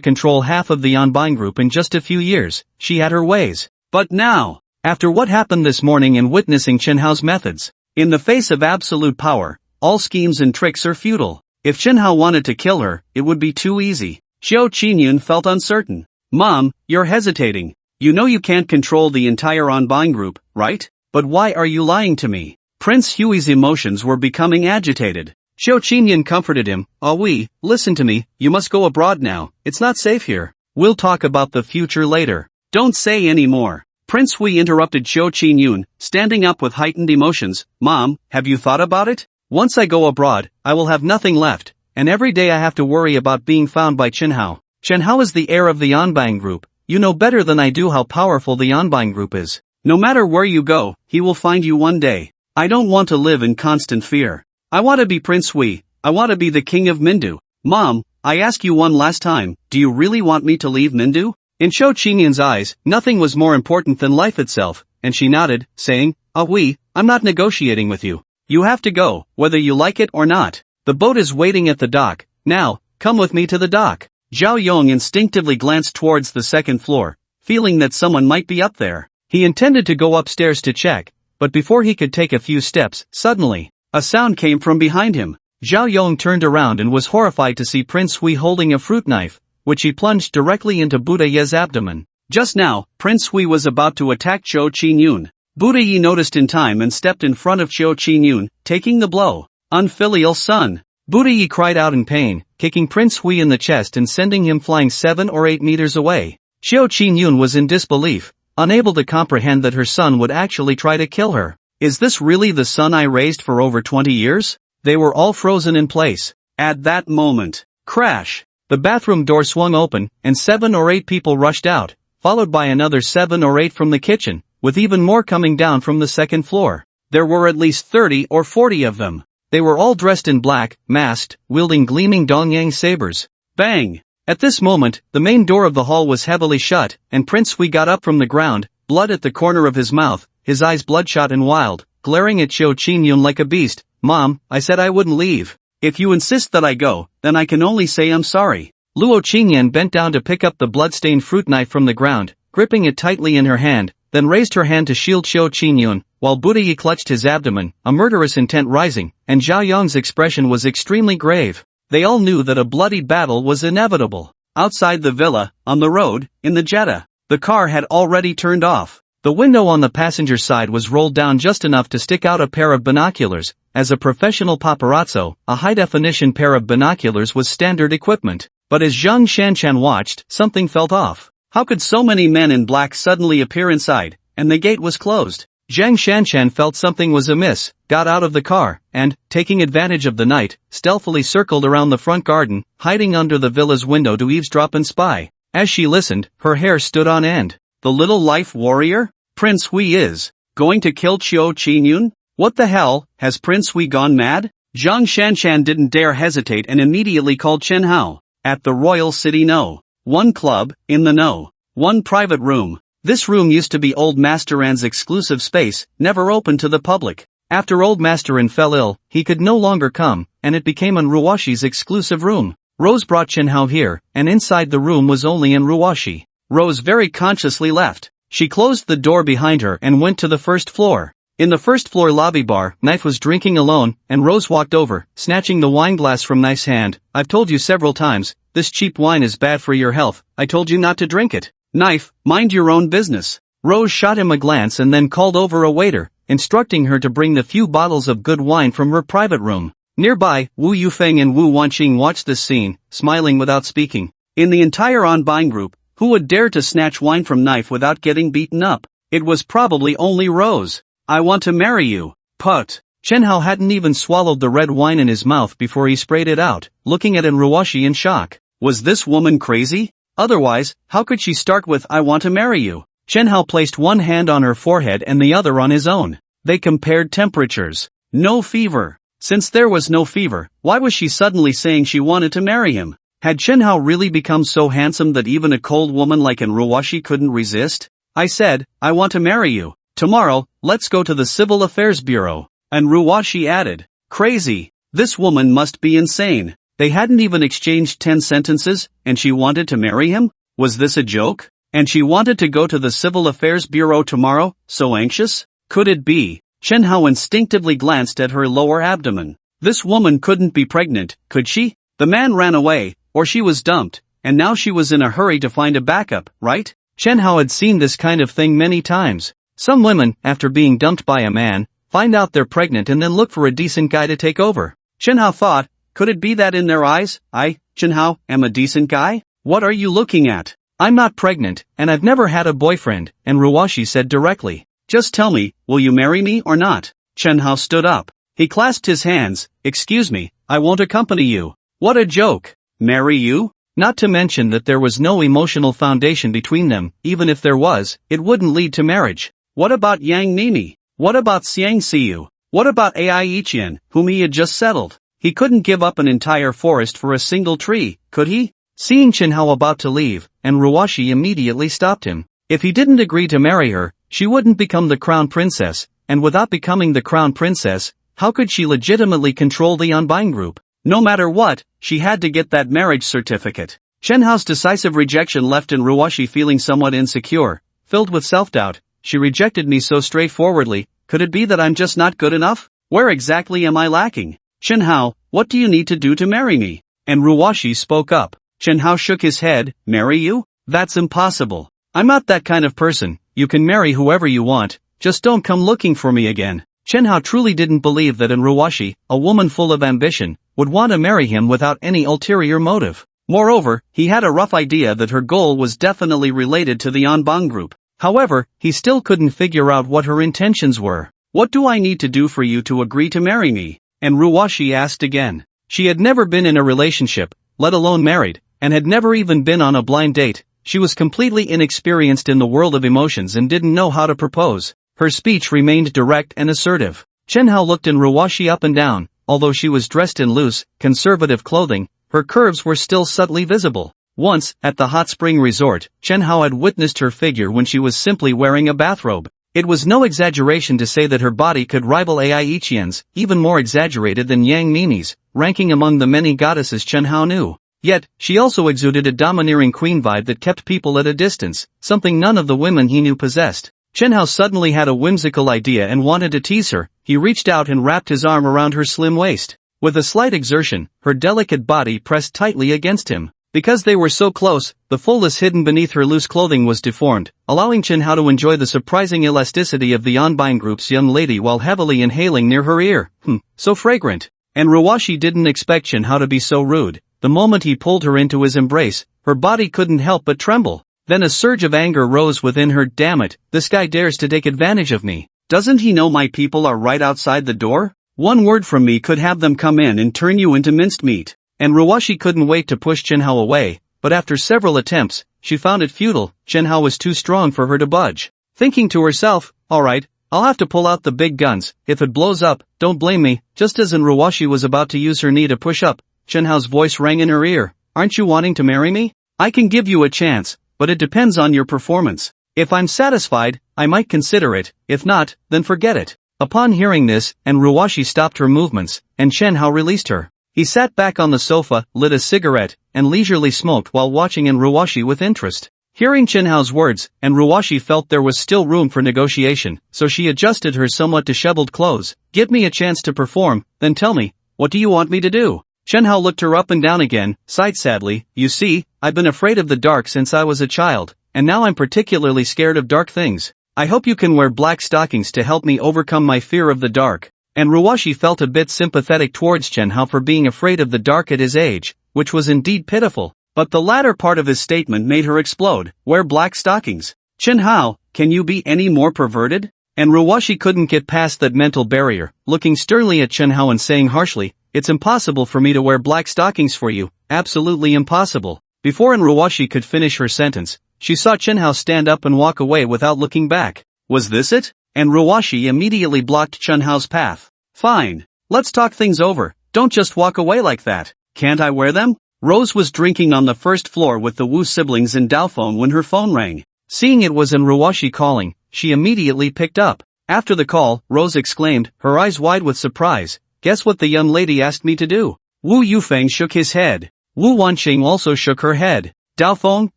control half of the Anbang group in just a few years. She had her ways. But now, after what happened this morning and witnessing Chenhao's methods, in the face of absolute power, all schemes and tricks are futile. If Chenhao wanted to kill her, it would be too easy. Zhou Qinyun felt uncertain. Mom, you're hesitating. You know you can't control the entire Anbang group, right? But why are you lying to me? Prince Hui's emotions were becoming agitated. Zhou Qinyun comforted him, Ah Hui, listen to me, you must go abroad now, it's not safe here. We'll talk about the future later. Don't say any more. Prince Hui interrupted Zhou Qinyun, standing up with heightened emotions. Mom, have you thought about it? Once I go abroad, I will have nothing left, and every day I have to worry about being found by Chenhao. Chenhao is the heir of the Anbang group. You know better than I do how powerful the Anbang group is. No matter where you go, he will find you one day. I don't want to live in constant fear. I want to be Prince Hui. I want to be the king of Mindu. Mom, I ask you one last time, do you really want me to leave Mindu? In Zhou Qinyun's eyes, nothing was more important than life itself, and she nodded, saying, Ah Hui, I'm not negotiating with you. You have to go, whether you like it or not. The boat is waiting at the dock. Now, come with me to the dock. Zhao Yong instinctively glanced towards the second floor, feeling that someone might be up there. He intended to go upstairs to check, but before he could take a few steps, suddenly, a sound came from behind him. Zhao Yong turned around and was horrified to see Prince Hui holding a fruit knife, which he plunged directly into Buddha Ye's abdomen. Just now, Prince Hui was about to attack Zhou Qinyun. Buddha Ye noticed in time and stepped in front of Zhou Qinyun, taking the blow. Unfilial son! Buddha Ye cried out in pain, kicking Prince Hui in the chest and sending him flying 7 or 8 meters away. Zhou Qinyun was in disbelief, unable to comprehend that her son would actually try to kill her. Is this really the son I raised for over 20 years? They were all frozen in place. At that moment, crash! The bathroom door swung open, and 7 or 8 people rushed out, followed by another 7 or 8 from the kitchen, with even more coming down from the second floor. There were at least 30 or 40 of them. They were all dressed in black, masked, wielding gleaming dongyang sabers. Bang! At this moment, the main door of the hall was heavily shut, and Prince Hui got up from the ground, blood at the corner of his mouth, his eyes bloodshot and wild, glaring at Xiao Qingyun like a beast. Mom, I said I wouldn't leave. If you insist that I go, then I can only say I'm sorry. Luo Qingyan bent down to pick up the blood-stained fruit knife from the ground, gripping it tightly in her hand, then raised her hand to shield Xiao Qingyun, while Budayi clutched his abdomen, a murderous intent rising, and Zhao Yong's expression was extremely grave. They all knew that a bloody battle was inevitable. Outside the villa, on the road, in the Jetta, the car had already turned off. The window on the passenger side was rolled down just enough to stick out a pair of binoculars. As a professional paparazzo, a high-definition pair of binoculars was standard equipment. But as Zhang Shanchan watched, something felt off. How could so many men in black suddenly appear inside, and the gate was closed? Zhang Shanchan felt something was amiss, got out of the car, and, taking advantage of the night, stealthily circled around the front garden, hiding under the villa's window to eavesdrop and spy. As she listened, her hair stood on end. The little life warrior? Prince Hui is going to kill Qiu Qingyun? What the hell, has Prince Hui gone mad? Zhang Shanchan didn't dare hesitate and immediately called Chen Hao. At the Royal City No. 1 Club, in the No. 1 private room. This room used to be Old Master An's exclusive space, never open to the public. After Old Master An fell ill, he could no longer come, and it became An Ruwashi's exclusive room. Rose brought Chen Hao here, and inside the room was only An Ruwashi. Rose very consciously left. She closed the door behind her and went to the first floor. In the first floor lobby bar, Knife was drinking alone, and Rose walked over, snatching the wine glass from Knife's hand. I've told you several times, this cheap wine is bad for your health. I told you not to drink it. Knife, mind your own business. Rose shot him a glance and then called over a waiter, instructing her to bring the few bottles of good wine from her private room. Nearby, Wu Yufeng and Wu Wanqing watched this scene, smiling without speaking. In the entire on-buying group, who would dare to snatch wine from Knife without getting beaten up? It was probably only Rose. I want to marry you. Put. Chen Hao hadn't even swallowed the red wine in his mouth before he sprayed it out, looking at Enruwashi in shock. Was this woman crazy? Otherwise, how could she start with I want to marry you? Chen Hao placed one hand on her forehead and the other on his own. They compared temperatures. No fever. Since there was no fever, why was she suddenly saying she wanted to marry him? Had Chen Hao really become so handsome that even a cold woman like Enruwashi couldn't resist? I said, I want to marry you. Tomorrow, let's go to the Civil Affairs Bureau. And Ruwashi added, crazy. This woman must be insane. They hadn't even exchanged 10 sentences, and she wanted to marry him? Was this a joke? And she wanted to go to the Civil Affairs Bureau tomorrow, so anxious? Could it be? Chen Hao instinctively glanced at her lower abdomen. This woman couldn't be pregnant, could she? The man ran away, or she was dumped, and now she was in a hurry to find a backup, right? Chen Hao had seen this kind of thing many times. Some women, after being dumped by a man, find out they're pregnant and then look for a decent guy to take over. Chen Hao thought, could it be that in their eyes, I, Chen Hao, am a decent guy? What are you looking at? I'm not pregnant, and I've never had a boyfriend, and Ruwashi said directly. Just tell me, will you marry me or not? Chen Hao stood up. He clasped his hands. Excuse me, I won't accompany you. What a joke. Marry you? Not to mention that there was no emotional foundation between them. Even if there was, it wouldn't lead to marriage. What about Yang Nini? What about Xiang Xiu? What about Ai Iqian, whom he had just settled? He couldn't give up an entire forest for a single tree, could he? Seeing Chen Hao about to leave, and Ruwashi immediately stopped him. If he didn't agree to marry her, she wouldn't become the crown princess, and without becoming the crown princess, how could she legitimately control the Anbine group? No matter what, she had to get that marriage certificate. Chen Hao's decisive rejection left Ruwashi feeling somewhat insecure, filled with self-doubt. She rejected me so straightforwardly. Could it be that I'm just not good enough? Where exactly am I lacking? Chen Hao, what do you need to do to marry me? And Ruwashi spoke up. Chen Hao shook his head. Marry you? That's impossible. I'm not that kind of person. You can marry whoever you want, just don't come looking for me again. Chen Hao truly didn't believe that Ruwashi, a woman full of ambition, would want to marry him without any ulterior motive. Moreover, he had a rough idea that her goal was definitely related to the Anbang group. However, he still couldn't figure out what her intentions were. What do I need to do for you to agree to marry me? And Ruwashi asked again. She had never been in a relationship, let alone married, and had never even been on a blind date. She was completely inexperienced in the world of emotions and didn't know how to propose. Her speech remained direct and assertive. Chenhao looked in Ruwashi up and down. Although she was dressed in loose, conservative clothing, her curves were still subtly visible. Once, at the hot spring resort, Chenhao had witnessed her figure when she was simply wearing a bathrobe. It was no exaggeration to say that her body could rival Ai Ichien's, even more exaggerated than Yang Mimi's, ranking among the many goddesses Chenhao knew. Yet, she also exuded a domineering queen vibe that kept people at a distance, something none of the women he knew possessed. Chenhao suddenly had a whimsical idea and wanted to tease her. He reached out and wrapped his arm around her slim waist. With a slight exertion, her delicate body pressed tightly against him. Because they were so close, the fullness hidden beneath her loose clothing was deformed, allowing Chenhao to enjoy the surprising elasticity of the Onbine group's young lady while heavily inhaling near her ear. So fragrant. And Ruwashi didn't expect Chenhao to be so rude. The moment he pulled her into his embrace, her body couldn't help but tremble. Then a surge of anger rose within her. Damn it, this guy dares to take advantage of me. Doesn't he know my people are right outside the door? One word from me could have them come in and turn you into minced meat. And Ruwashi couldn't wait to push Chenhao away, but after several attempts, she found it futile. Chenhao was too strong for her to budge. Thinking to herself, alright, I'll have to pull out the big guns. If it blows up, don't blame me. Just as Ruwashi was about to use her knee to push up, Chenhao's voice rang in her ear. Aren't you wanting to marry me? I can give you a chance, but it depends on your performance. If I'm satisfied, I might consider it. If not, then forget it. Upon hearing this, Ruwashi stopped her movements, and Chenhao released her. He sat back on the sofa, lit a cigarette, and leisurely smoked while watching Ruwashi with interest. Hearing Chenhao's words, Ruwashi felt there was still room for negotiation, so she adjusted her somewhat disheveled clothes. Give me a chance to perform, then tell me, what do you want me to do? Chenhao looked her up and down again, sighed sadly. You see, I've been afraid of the dark since I was a child, and now I'm particularly scared of dark things. I hope you can wear black stockings to help me overcome my fear of the dark. And Ruwashi felt a bit sympathetic towards Chenhao for being afraid of the dark at his age, which was indeed pitiful. But the latter part of his statement made her explode. Wear black stockings. Chenhao, can you be any more perverted? And Ruwashi couldn't get past that mental barrier, looking sternly at Chenhao and saying harshly, it's impossible for me to wear black stockings for you, absolutely impossible. Before Ruwashi could finish her sentence, she saw Chenhao stand up and walk away without looking back. Was this it? And Ruwashi immediately blocked Chenhao's path. Fine. Let's talk things over. Don't just walk away like that. Can't I wear them? Rose was drinking on the first floor with the Wu siblings in Daophone when her phone rang. Seeing it was Ruwashi calling, she immediately picked up. After the call, Rose exclaimed, her eyes wide with surprise. Guess what the young lady asked me to do? Wu Yufeng shook his head. Wu Wanqing also shook her head. Daophone,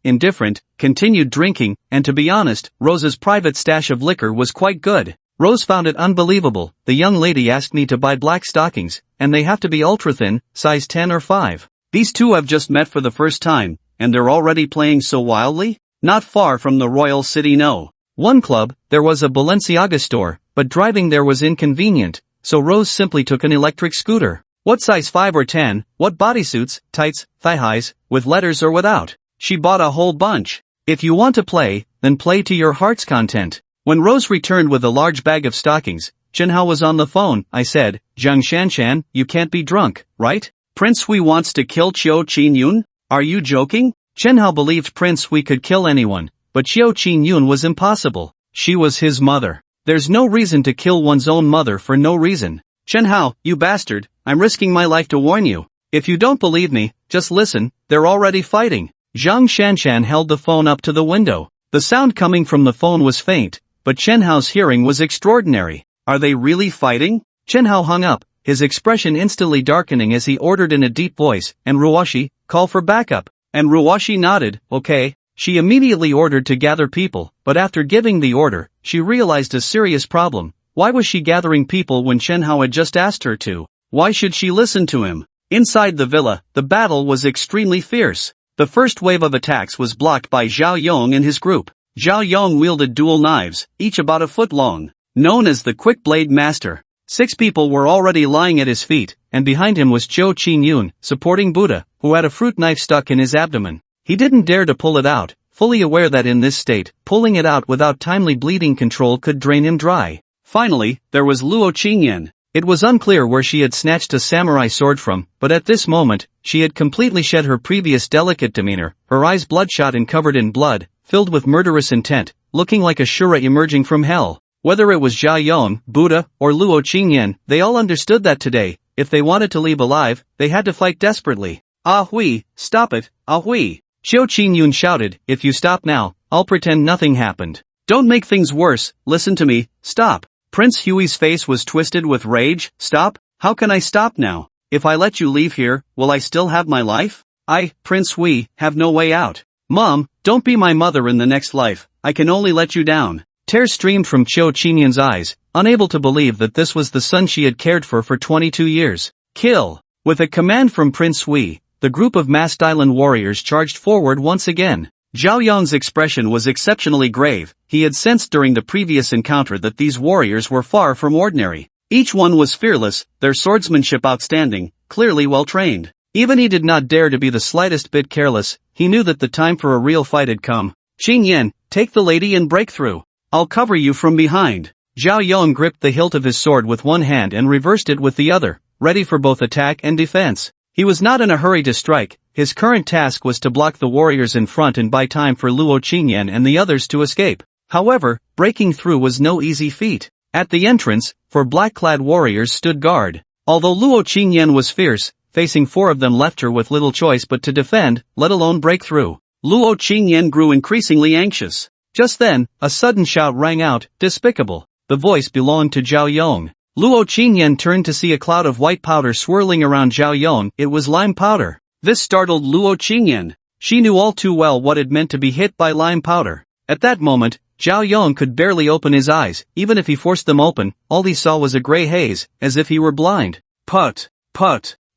indifferent, continued drinking, and to be honest, Rose's private stash of liquor was quite good. Rose found it unbelievable. The young lady asked me to buy black stockings, and they have to be ultra-thin, size 10 or 5. These two have just met for the first time, and they're already playing so wildly? Not far from the royal city. No. One club, there was a Balenciaga store, but driving there was inconvenient, so Rose simply took an electric scooter. What size 5 or 10, what bodysuits, tights, thigh-highs, with letters or without? She bought a whole bunch. If you want to play, then play to your heart's content. When Rose returned with a large bag of stockings, Chenhao was on the phone. I said, Zhang Shanshan, you can't be drunk, right? Prince Hui wants to kill Qiu Qinyun? Are you joking? Chenhao believed Prince Hui could kill anyone, but Qiu Qinyun was impossible. She was his mother. There's no reason to kill one's own mother for no reason. Chenhao, you bastard, I'm risking my life to warn you. If you don't believe me, just listen, they're already fighting. Zhang Shanshan held the phone up to the window. The sound coming from the phone was faint, but Chenhao's hearing was extraordinary. Are they really fighting? Chenhao hung up, his expression instantly darkening as he ordered in a deep voice, and Ruwashi, call for backup. And Ruwashi nodded, okay. She immediately ordered to gather people, but after giving the order, she realized a serious problem. Why was she gathering people when Chenhao had just asked her to? Why should she listen to him? Inside the villa, the battle was extremely fierce. The first wave of attacks was blocked by Zhao Yong and his group. Zhao Yong wielded dual knives, each about a foot long, known as the Quick Blade Master. 6 people were already lying at his feet, and behind him was Qiu Qinyun, supporting Buddha, who had a fruit knife stuck in his abdomen. He didn't dare to pull it out, fully aware that in this state, pulling it out without timely bleeding control could drain him dry. Finally, there was Luo Qingyan. It was unclear where she had snatched a samurai sword from, but at this moment, she had completely shed her previous delicate demeanor, her eyes bloodshot and covered in blood, filled with murderous intent, looking like a Shura emerging from hell. Whether it was Zhao Yong, Buddha, or Luo Qingyan, they all understood that today, if they wanted to leave alive, they had to fight desperately. Ah Hui, stop it, Ah Hui. Xiao Qingyun shouted, if you stop now, I'll pretend nothing happened. Don't make things worse, listen to me, stop. Prince Hui's face was twisted with rage. Stop? How can I stop now? If I let you leave here, will I still have my life? I, Prince Hui, have no way out. Mom, don't be my mother in the next life, I can only let you down. Tears streamed from Xiao Qinyan's eyes, unable to believe that this was the son she had cared for 22 years. Kill! With a command from Prince Hui, the group of masked island warriors charged forward once again. Zhao Yong's expression was exceptionally grave. He had sensed during the previous encounter that these warriors were far from ordinary. Each one was fearless, their swordsmanship outstanding, clearly well trained. Even he did not dare to be the slightest bit careless. He knew that the time for a real fight had come. Qingyan, take the lady and break through. I'll cover you from behind. Zhao Yong gripped the hilt of his sword with one hand and reversed it with the other, ready for both attack and defense. He was not in a hurry to strike. His current task was to block the warriors in front and buy time for Luo Qingyan and the others to escape. However, breaking through was no easy feat. At the entrance, 4 black-clad warriors stood guard. Although Luo Qingyan was fierce, facing 4 of them left her with little choice but to defend, let alone break through. Luo Qingyan grew increasingly anxious. Just then, a sudden shout rang out, despicable. The voice belonged to Zhao Yong. Luo Qingyan turned to see a cloud of white powder swirling around Zhao Yong. It was lime powder. This startled Luo Qingyan. She knew all too well what it meant to be hit by lime powder. At that moment, Zhao Yong could barely open his eyes. Even if he forced them open, all he saw was a gray haze, as if he were blind. Put.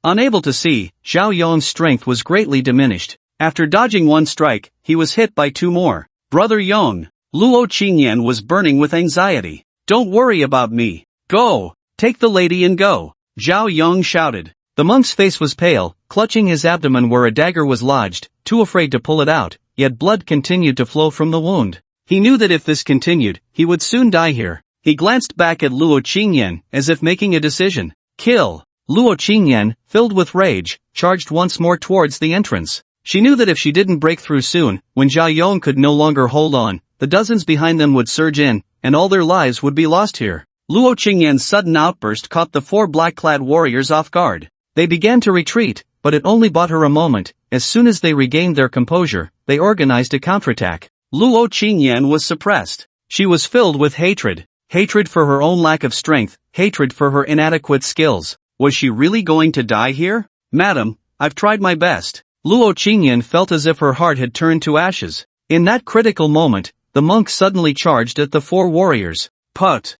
Unable to see, Zhao Yong's strength was greatly diminished. After dodging 1 strike, he was hit by 2 more. Brother Yong. Luo Qingyan was burning with anxiety. Don't worry about me. Go. Take the lady and go. Zhao Yong shouted. The monk's face was pale, clutching his abdomen where a dagger was lodged, too afraid to pull it out, yet blood continued to flow from the wound. He knew that if this continued, he would soon die here. He glanced back at Luo Qingyan, as if making a decision. Kill! Luo Qingyan, filled with rage, charged once more towards the entrance. She knew that if she didn't break through soon, when Zhao Yong could no longer hold on, the dozens behind them would surge in, and all their lives would be lost here. Luo Qingyan's sudden outburst caught the 4 black-clad warriors off guard. They began to retreat, but it only bought her a moment. As soon as they regained their composure, they organized a counterattack. Luo Qingyan was suppressed. She was filled with hatred. Hatred for her own lack of strength, hatred for her inadequate skills. Was she really going to die here? Madam, I've tried my best. Luo Qingyan felt as if her heart had turned to ashes. In that critical moment, the monk suddenly charged at the 4 warriors. Put.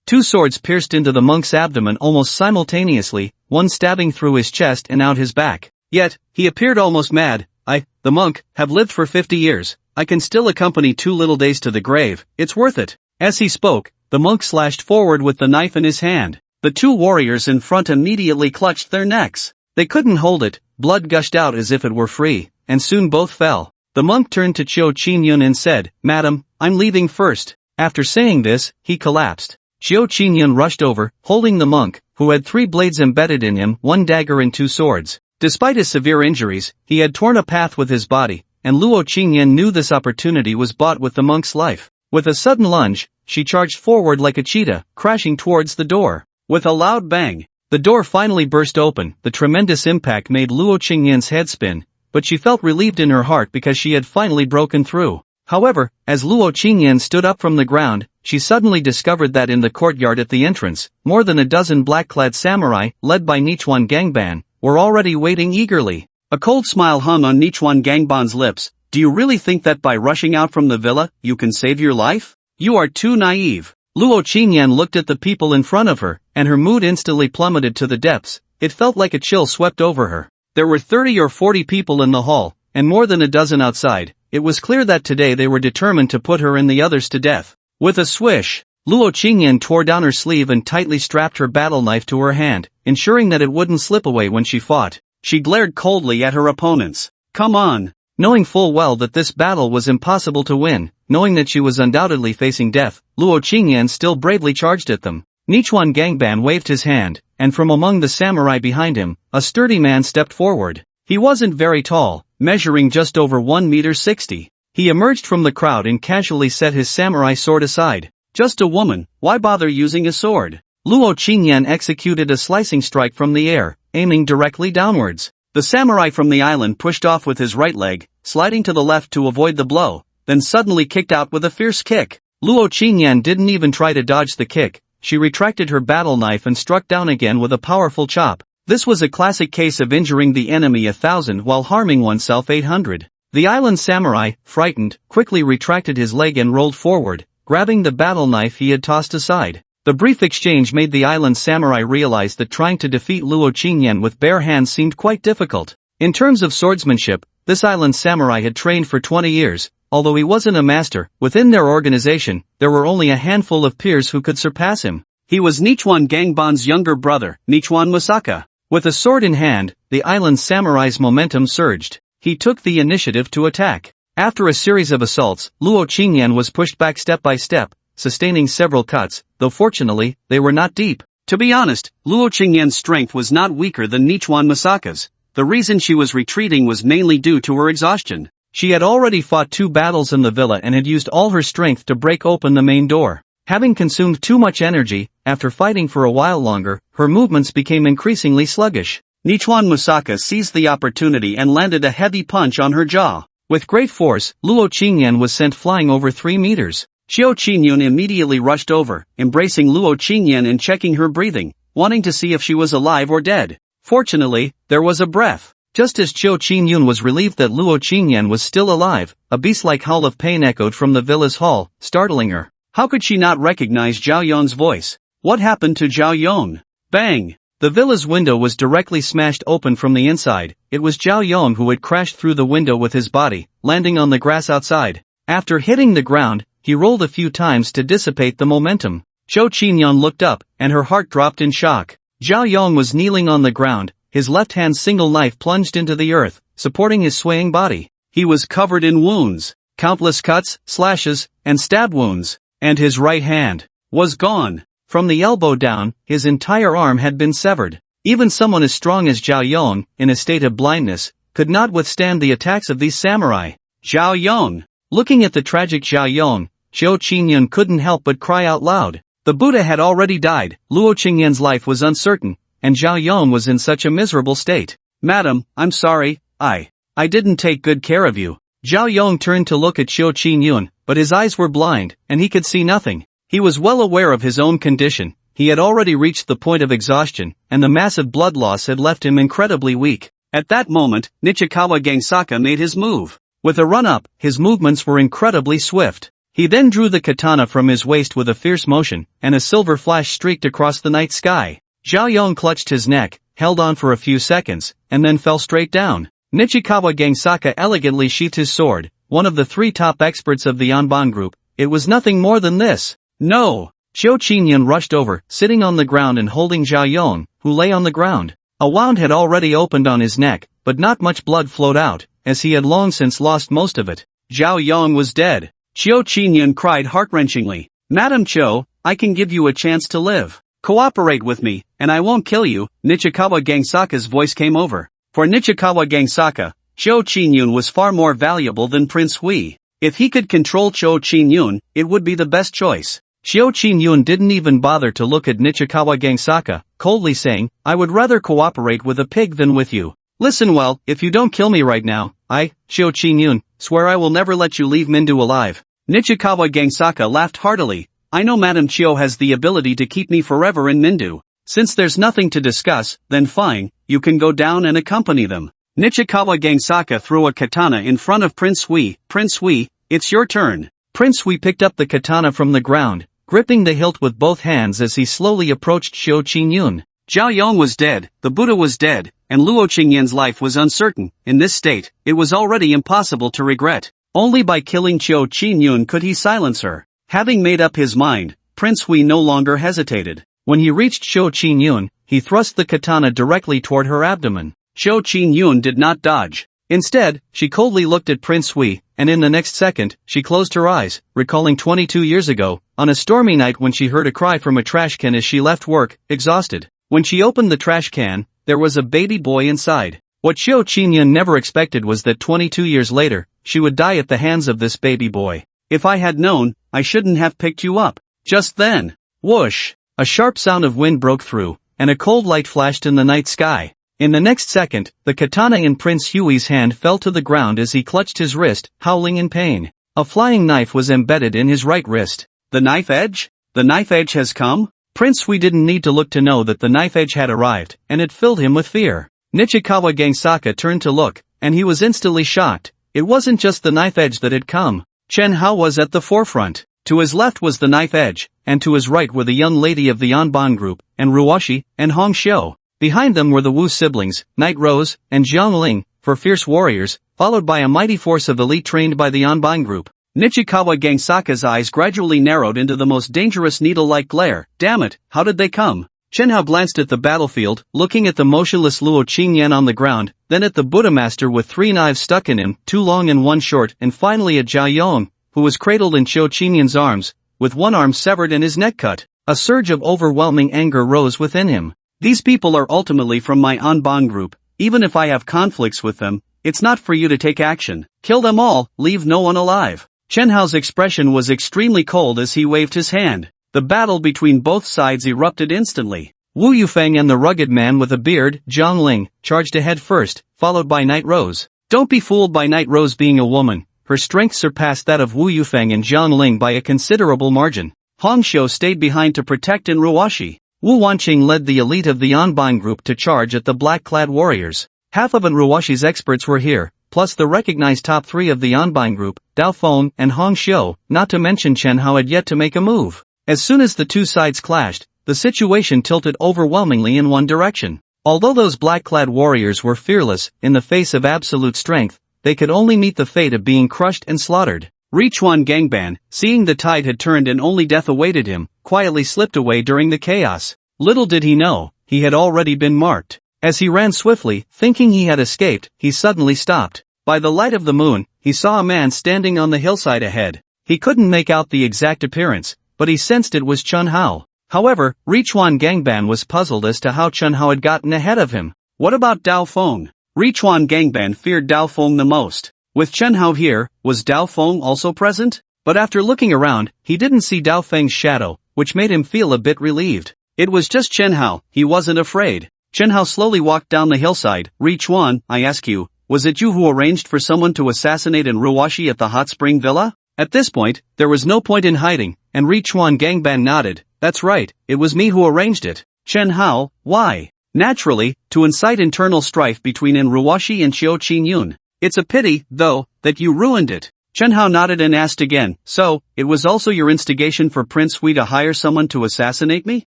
2 swords pierced into the monk's abdomen almost simultaneously, one stabbing through his chest and out his back. Yet, he appeared almost mad. I, the monk, have lived for 50 years. I can still accompany 2 little days to the grave. It's worth it. As he spoke, the monk slashed forward with the knife in his hand. The 2 warriors in front immediately clutched their necks. They couldn't hold it, blood gushed out as if it were free, and soon both fell. The monk turned to Xiao Qingyun and said, Madam, I'm leaving first. After saying this, he collapsed. Xiao Qingyun rushed over, holding the monk, who had 3 blades embedded in him, 1 dagger and 2 swords. Despite his severe injuries, he had torn a path with his body, and Luo Qingyan knew this opportunity was bought with the monk's life. With a sudden lunge, she charged forward like a cheetah, crashing towards the door. With a loud bang, the door finally burst open. The tremendous impact made Luo Qingyan's head spin, but she felt relieved in her heart because she had finally broken through. However, as Luo Qingyan stood up from the ground, she suddenly discovered that in the courtyard at the entrance, more than a dozen black-clad samurai, led by Nichuan Gangban, were already waiting eagerly. A cold smile hung on Nichuan Gangban's lips. Do you really think that by rushing out from the villa, you can save your life? You are too naive. Luo Qingyan looked at the people in front of her, and her mood instantly plummeted to the depths. It felt like a chill swept over her. There were 30 or 40 people in the hall, and more than a dozen outside. It was clear that today they were determined to put her and the others to death. With a swish, Luo Qingyan tore down her sleeve and tightly strapped her battle knife to her hand, ensuring that it wouldn't slip away when she fought. She glared coldly at her opponents. Come on. Knowing full well that this battle was impossible to win, knowing that she was undoubtedly facing death, Luo Qingyan still bravely charged at them. Nichuan Gangban waved his hand, and from among the samurai behind him, a sturdy man stepped forward. He wasn't very tall, measuring just over 1.60 meters. He emerged from the crowd and casually set his samurai sword aside. Just a woman, why bother using a sword? Luo Qingyan executed a slicing strike from the air, aiming directly downwards. The samurai from the island pushed off with his right leg, sliding to the left to avoid the blow, then suddenly kicked out with a fierce kick. Luo Qingyan didn't even try to dodge the kick. She retracted her battle knife and struck down again with a powerful chop. This was a classic case of injuring the enemy 1,000 while harming oneself 800. The island samurai, frightened, quickly retracted his leg and rolled forward, grabbing the battle knife he had tossed aside. The brief exchange made the island samurai realize that trying to defeat Luo Qingyan with bare hands seemed quite difficult. In terms of swordsmanship, this island samurai had trained for 20 years, although he wasn't a master. Within their organization, there were only a handful of peers who could surpass him. He was Nichuan Gangban's younger brother, Nichuan Masaka. With a sword in hand, the island samurai's momentum surged. He took the initiative to attack. After a series of assaults, Luo Qingyan was pushed back step by step, sustaining several cuts, though fortunately, they were not deep. To be honest, Luo Qingyan's strength was not weaker than Nichuan Masaka's. The reason she was retreating was mainly due to her exhaustion. She had already fought 2 battles in the villa and had used all her strength to break open the main door. Having consumed too much energy, after fighting for a while longer, her movements became increasingly sluggish. Nichuan Masaka seized the opportunity and landed a heavy punch on her jaw. With great force, Luo Qingyan was sent flying over 3 meters. Xiao Qinyun immediately rushed over, embracing Luo Qingyan and checking her breathing, wanting to see if she was alive or dead. Fortunately, there was a breath. Just as Xiao Qinyun was relieved that Luo Qingyan was still alive, a beast-like howl of pain echoed from the villa's hall, startling her. How could she not recognize Zhao Yon's voice? What happened to Zhao Yon? Bang! The villa's window was directly smashed open from the inside. It was Zhao Yon who had crashed through the window with his body, landing on the grass outside. After hitting the ground, he rolled a few times to dissipate the momentum. Xiao Qinyun looked up, and her heart dropped in shock. Zhao Yon was kneeling on the ground, his left hand's single knife plunged into the earth, supporting his swaying body. He was covered in wounds, countless cuts, slashes, and stab wounds, and his right hand was gone. From the elbow down, his entire arm had been severed. Even someone as strong as Zhao Yon, in a state of blindness, could not withstand the attacks of these samurai. Zhao Yon! Looking at the tragic Zhao Yon, Xiao Qinyun couldn't help but cry out loud. The Buddha had already died, Luo Qingyan's life was uncertain, and Zhao Yon was in such a miserable state. Madam, I'm sorry, I didn't take good care of you. Zhao Yon turned to look at Xiao Qinyun, but his eyes were blind, and he could see nothing. He was well aware of his own condition. He had already reached the point of exhaustion, and the massive blood loss had left him incredibly weak. At that moment, Nichikawa Gangsaka made his move. With a run-up, his movements were incredibly swift. He then drew the katana from his waist with a fierce motion, and a silver flash streaked across the night sky. Zhao Yon clutched his neck, held on for a few seconds, and then fell straight down. Nichikawa Gangsaka elegantly sheathed his sword, one of the 3 top experts of the Anban group. It was nothing more than this. No! Xiao Qinyun rushed over, sitting on the ground and holding Zhao Yon, who lay on the ground. A wound had already opened on his neck, but not much blood flowed out, as he had long since lost most of it. Zhao Yon was dead. Xiao Qinyun cried heart-wrenchingly. Madam Qiu, I can give you a chance to live. Cooperate with me, and I won't kill you. Nichikawa Gangsaka's voice came over. For Nichikawa Gangsaka, Xiao Qinyun was far more valuable than Prince Hui. If he could control Xiao Qinyun, it would be the best choice. Xiao Qinyun didn't even bother to look at Nichikawa Gangsaka, coldly saying, I would rather cooperate with a pig than with you. Listen well, if you don't kill me right now, I, Xiao Qinyun, swear I will never let you leave Mindu alive. Nichikawa Gangsaka laughed heartily. I know Madame Qiu has the ability to keep me forever in Mindu. Since there's nothing to discuss, then fine, you can go down and accompany them. Nichikawa Gangsaka threw a katana in front of Prince Hui. Prince Hui, it's your turn. Prince Hui picked up the katana from the ground, gripping the hilt with both hands as he slowly approached Xiao Qinyun. Zhao Yong was dead, the Buddha was dead, and Luo Qingyan's life was uncertain. In this state, it was already impossible to regret. Only by killing Xiao Qinyun could he silence her. Having made up his mind, Prince Hui no longer hesitated. When he reached Xiao Qinyun, he thrust the katana directly toward her abdomen. Xiao Qinyun did not dodge. Instead, she coldly looked at Prince Hui, and in the next second, she closed her eyes, recalling 22 years ago, on a stormy night when she heard a cry from a trash can as she left work, exhausted. When she opened the trash can, there was a baby boy inside. What Xiao Qingyun never expected was that 22 years later, she would die at the hands of this baby boy. If I had known, I shouldn't have picked you up. Just then, whoosh! A sharp sound of wind broke through, and a cold light flashed in the night sky. In the next second, the katana in Prince Hui's hand fell to the ground as he clutched his wrist, howling in pain. A flying knife was embedded in his right wrist. The knife edge? The knife edge has come? Prince Hui didn't need to look to know that the knife edge had arrived, and it filled him with fear. Nichikawa Gangsaka turned to look, and he was instantly shocked. It wasn't just the knife edge that had come. Chen Hao was at the forefront. To his left was the knife edge, and to his right were the young lady of the Yanban group, and Ruoshi, and Hong Xiu. Behind them were the Wu siblings, Night Rose, and Jiang Ling, for fierce warriors, followed by a mighty force of elite trained by the Yanban group. Nichikawa Gangsaka's eyes gradually narrowed into the most dangerous needle-like glare. Damn it, how did they come? Chen Hao glanced at the battlefield, looking at the motionless Luo Qingyan on the ground, then at the Buddha master with 3 knives stuck in him, 2 long and 1 short, and finally at Zhao Yong, who was cradled in Xiao Qingyan's arms, with 1 arm severed and his neck cut. A surge of overwhelming anger rose within him. These people are ultimately from my Anban group. Even if I have conflicts with them, it's not for you to take action. Kill them all, leave no one alive. Chen Hao's expression was extremely cold as he waved his hand. The battle between both sides erupted instantly. Wu Yufeng and the rugged man with a beard, Jiang Ling, charged ahead first, followed by Night Rose. Don't be fooled by Night Rose being a woman. Her strength surpassed that of Wu Yufeng and Jiang Ling by a considerable margin. Hong Xiu stayed behind to protect in Ruoshi. Wu Wanqing led the elite of the Yanban group to charge at the black-clad warriors. Half of Ruoshi's experts were here, plus the recognized top 3 of the Yanban group, Dao Feng and Hong Xiu, not to mention Chen Hao had yet to make a move. As soon as the two sides clashed, the situation tilted overwhelmingly in one direction. Although those black-clad warriors were fearless, in the face of absolute strength, they could only meet the fate of being crushed and slaughtered. Richuan Gangban, seeing the tide had turned and only death awaited him, quietly slipped away during the chaos. Little did he know, he had already been marked. As he ran swiftly, thinking he had escaped, he suddenly stopped. By the light of the moon, he saw a man standing on the hillside ahead. He couldn't make out the exact appearance, but he sensed it was Chen Hao. However, Richuan Gangban was puzzled as to how Chen Hao had gotten ahead of him. What about Dao Feng? Richuan Gangban feared Dao Feng the most. With Chen Hao here, was Dao Feng also present? But after looking around, he didn't see Dao Feng's shadow, which made him feel a bit relieved. It was just Chen Hao, he wasn't afraid. Chen Hao slowly walked down the hillside. Richuan, I ask you, was it you who arranged for someone to assassinate in Ruoshi at the hot spring villa? At this point, there was no point in hiding, and Richuan Gangban nodded. That's right, it was me who arranged it. Chen Hao, why? Naturally, to incite internal strife between Ruoshi and Xiao Qingyun. It's a pity, though, that you ruined it. Chen Hao nodded and asked again, so, it was also your instigation for Prince Hui to hire someone to assassinate me?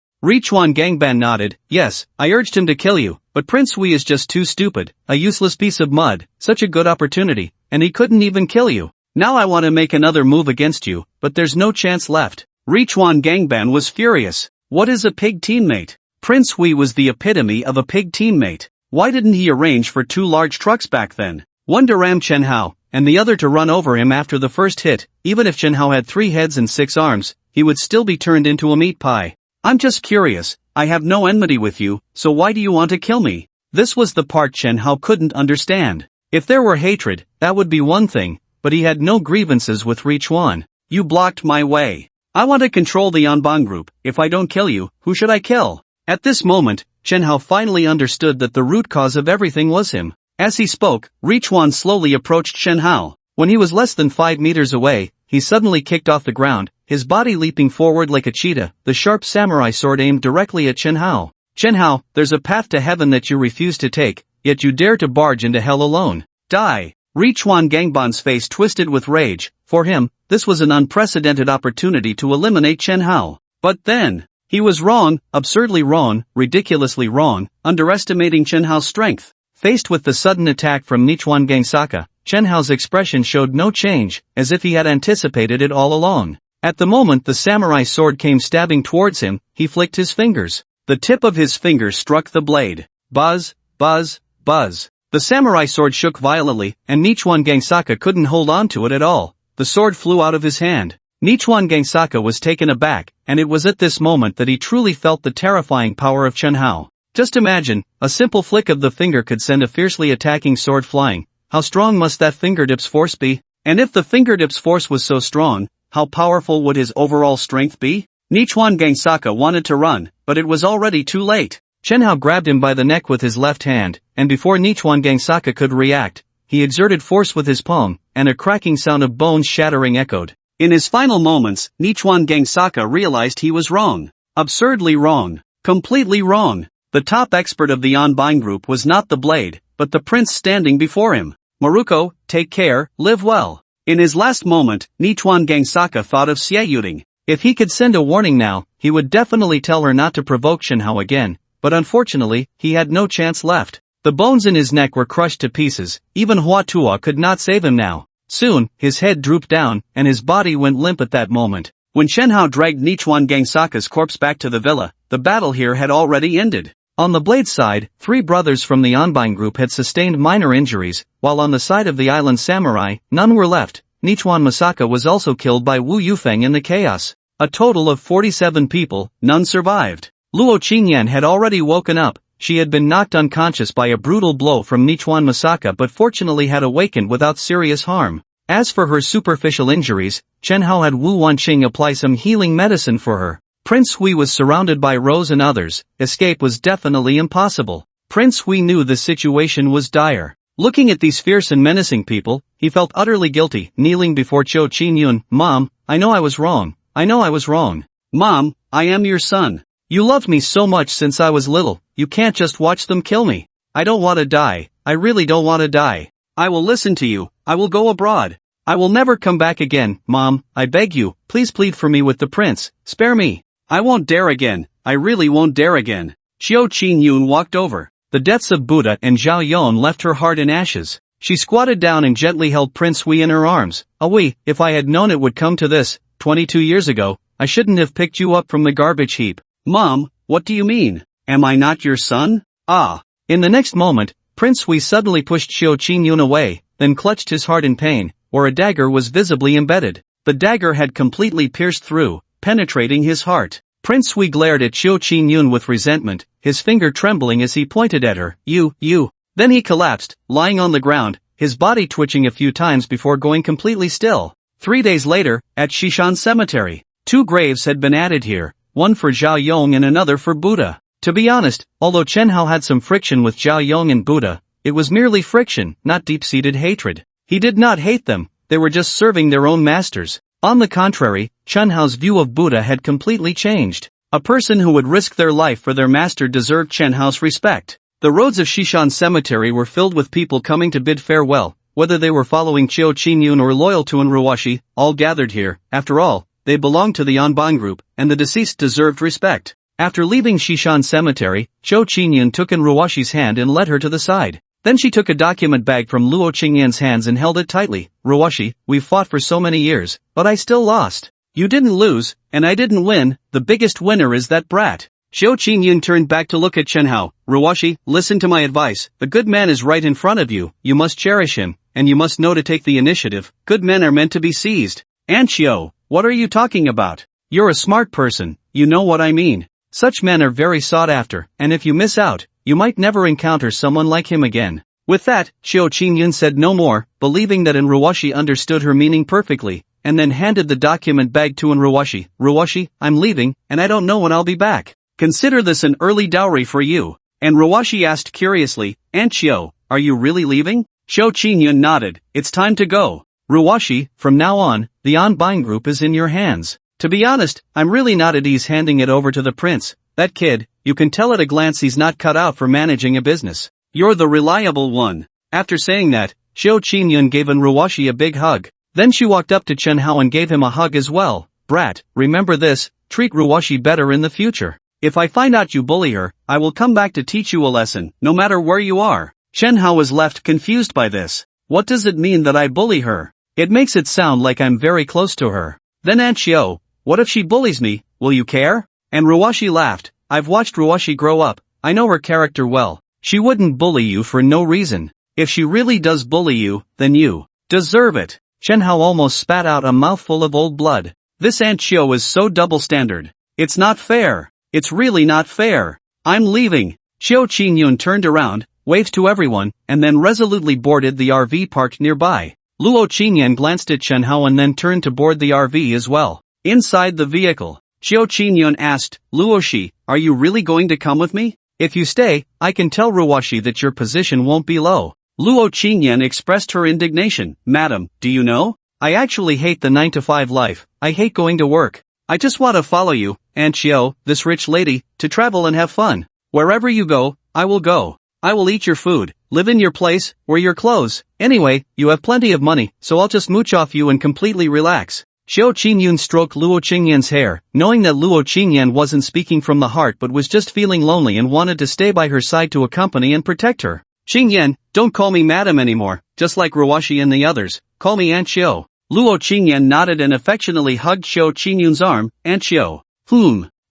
Richuan Gangban nodded, yes, I urged him to kill you, but Prince Hui is just too stupid, a useless piece of mud, such a good opportunity, and he couldn't even kill you. Now I want to make another move against you, but there's no chance left. Richuan Gangban was furious. What is a pig teammate? Prince Hui was the epitome of a pig teammate. Why didn't he arrange for 2 large trucks back then? One to ram Chen Hao, and the other to run over him after the first hit. Even if Chen Hao had 3 heads and 6 arms, he would still be turned into a meat pie. I'm just curious, I have no enmity with you, so why do you want to kill me? This was the part Chen Hao couldn't understand. If there were hatred, that would be one thing, but he had no grievances with Richuan. You blocked my way. I want to control the Yanban group. If I don't kill you, who should I kill? At this moment, Chen Hao finally understood that the root cause of everything was him. As he spoke, Richuan slowly approached Chen Hao. When he was less than 5 meters away, he suddenly kicked off the ground, his body leaping forward like a cheetah, the sharp samurai sword aimed directly at Chen Hao. Chen Hao, there's a path to heaven that you refuse to take, yet you dare to barge into hell alone. Die! Richuan Gangban's face twisted with rage. For him, this was an unprecedented opportunity to eliminate Chen Hao. But then, he was wrong, absurdly wrong, ridiculously wrong, underestimating Chen Hao's strength. Faced with the sudden attack from Richuan Gangsaka, Chen Hao's expression showed no change, as if he had anticipated it all along. At the moment the samurai sword came stabbing towards him, he flicked his fingers. The tip of his finger struck the blade. Buzz, buzz, buzz. The samurai sword shook violently, and Nichuan Gangsaka couldn't hold on to it at all. The sword flew out of his hand. Nichuan Gangsaka was taken aback, and it was at this moment that he truly felt the terrifying power of Chen Hao. Just imagine, a simple flick of the finger could send a fiercely attacking sword flying. How strong must that fingertip's force be? And if the fingertip's force was so strong, how powerful would his overall strength be? Nichuan Gangsaka wanted to run, but it was already too late. Chen Hao grabbed him by the neck with his left hand, and before Nichuan Gangsaka could react, he exerted force with his palm, and a cracking sound of bones shattering echoed. In his final moments, Nichuan Gangsaka realized he was wrong. Absurdly wrong. Completely wrong. The top expert of the Onbine group was not the blade, but the prince standing before him. Maruko, take care, live well. In his last moment, Nichuan Gangsaka thought of Xieyuding. If he could send a warning now, he would definitely tell her not to provoke Chen Hao again, but unfortunately, he had no chance left. The bones in his neck were crushed to pieces, even Hua Tuo could not save him now. Soon, his head drooped down, and his body went limp at that moment. When Chen Hao dragged Nichuan Gangsaka's corpse back to the villa, the battle here had already ended. On the blade's side, 3 brothers from the Onbine group had sustained minor injuries, while on the side of the island samurai, none were left. Nichuan Masaka was also killed by Wu Yufeng in the chaos. A total of 47 people, none survived. Luo Qingyan had already woken up. She had been knocked unconscious by a brutal blow from Nichuan Masaka but fortunately had awakened without serious harm. As for her superficial injuries, Chen Hao had Wu Wanqing apply some healing medicine for her. Prince Hui was surrounded by Rose and others. Escape was definitely impossible. Prince Hui knew the situation was dire. Looking at these fierce and menacing people, he felt utterly guilty, kneeling before Cho Qingyun. Mom, I know I was wrong. I know I was wrong. Mom, I am your son. You loved me so much since I was little, you can't just watch them kill me. I don't want to die, I really don't want to die. I will listen to you, I will go abroad. I will never come back again, Mom, I beg you, please plead for me with the prince, spare me. I won't dare again, I really won't dare again. Xiao Qingyun walked over. The deaths of Buddha and Zhao Yon left her heart in ashes. She squatted down and gently held Prince Hui in her arms. Hui, if I had known it would come to this, 22 years ago, I shouldn't have picked you up from the garbage heap. Mom, what do you mean? Am I not your son? Ah. In the next moment, Prince Hui suddenly pushed Xiao Qingyun away, then clutched his heart in pain, where a dagger was visibly embedded. The dagger had completely pierced through, penetrating his heart. Prince Hui glared at Xiao Qingyun with resentment, his finger trembling as he pointed at her. You. Then he collapsed, lying on the ground, his body twitching a few times before going completely still. 3 days later, at Shishan Cemetery, 2 graves had been added here. One for Zhao Yong and another for Buddha. To be honest, although Chen Hao had some friction with Zhao Yong and Buddha, it was merely friction, not deep-seated hatred. He did not hate them, they were just serving their own masters. On the contrary, Chen Hao's view of Buddha had completely changed. A person who would risk their life for their master deserved Chen Hao's respect. The roads of Shishan Cemetery were filled with people coming to bid farewell, whether they were following Qiu Qingyun or loyal to Enruwashi, all gathered here. After all, they belonged to the Onbine group, and the deceased deserved respect. After leaving Shishan Cemetery, Qiu Qingyun took Enruwashi's hand and led her to the side. Then she took a document bag from Luo Qingyan's hands and held it tightly. Ruwashi, we've fought for so many years, but I still lost. You didn't lose, and I didn't win, the biggest winner is that brat. Qiu Qingyun turned back to look at Chen Hao. Ruwashi, listen to my advice, the good man is right in front of you, you must cherish him, and you must know to take the initiative, good men are meant to be seized. Anchio, what are you talking about? You're a smart person, you know what I mean. Such men are very sought after, and if you miss out, you might never encounter someone like him again. With that, Qiu Qingyun said no more, believing that Enruwashi understood her meaning perfectly, and then handed the document bag to Enruwashi. Ruwashi, I'm leaving, and I don't know when I'll be back. Consider this an early dowry for you. And Ruwashi asked curiously, Anchio, are you really leaving? Qiu Qingyun nodded, it's time to go. Ruwashi, from now on, the Onbine group is in your hands. To be honest, I'm really not at ease handing it over to the prince. That kid, you can tell at a glance he's not cut out for managing a business. You're the reliable one. After saying that, Qiu Qingyun gave Enruwashi a big hug. Then she walked up to Chen Hao and gave him a hug as well. Brat, remember this, treat Ruwashi better in the future. If I find out you bully her, I will come back to teach you a lesson, no matter where you are. Chen Hao was left confused by this. What does it mean that I bully her? It makes it sound like I'm very close to her. Then Anchio, what if she bullies me, will you care? And Ruwashi laughed. I've watched Ruwashi grow up, I know her character well. She wouldn't bully you for no reason. If she really does bully you, then you deserve it. Chen Hao almost spat out a mouthful of old blood. This Aunt Chiu is so double standard. It's not fair. It's really not fair. I'm leaving. Xiao Qingyun turned around, waved to everyone, and then resolutely boarded the RV parked nearby. Luo Qinyan glanced at Chen Hao and then turned to board the RV as well. Inside the vehicle, Xiao Qingyun asked, Luoshi, are you really going to come with me? If you stay, I can tell Ruoshi that your position won't be low. Luo Qinyan expressed her indignation. Madam, do you know? I actually hate the 9-to-5 life. I hate going to work. I just want to follow you, Aunt Chiu, this rich lady, to travel and have fun. Wherever you go, I will go. I will eat your food, live in your place, wear your clothes. Anyway, you have plenty of money, so I'll just mooch off you and completely relax. Xiao Qingyun stroked Luo Qingyan's hair, knowing that Luo Qingyan wasn't speaking from the heart but was just feeling lonely and wanted to stay by her side to accompany and protect her. Qingyan, don't call me madam anymore, just like Ruoshi and the others, call me Aunt Chiu. Luo Qingyan nodded and affectionately hugged Xiao Qingyun's arm. Aunt Chiu.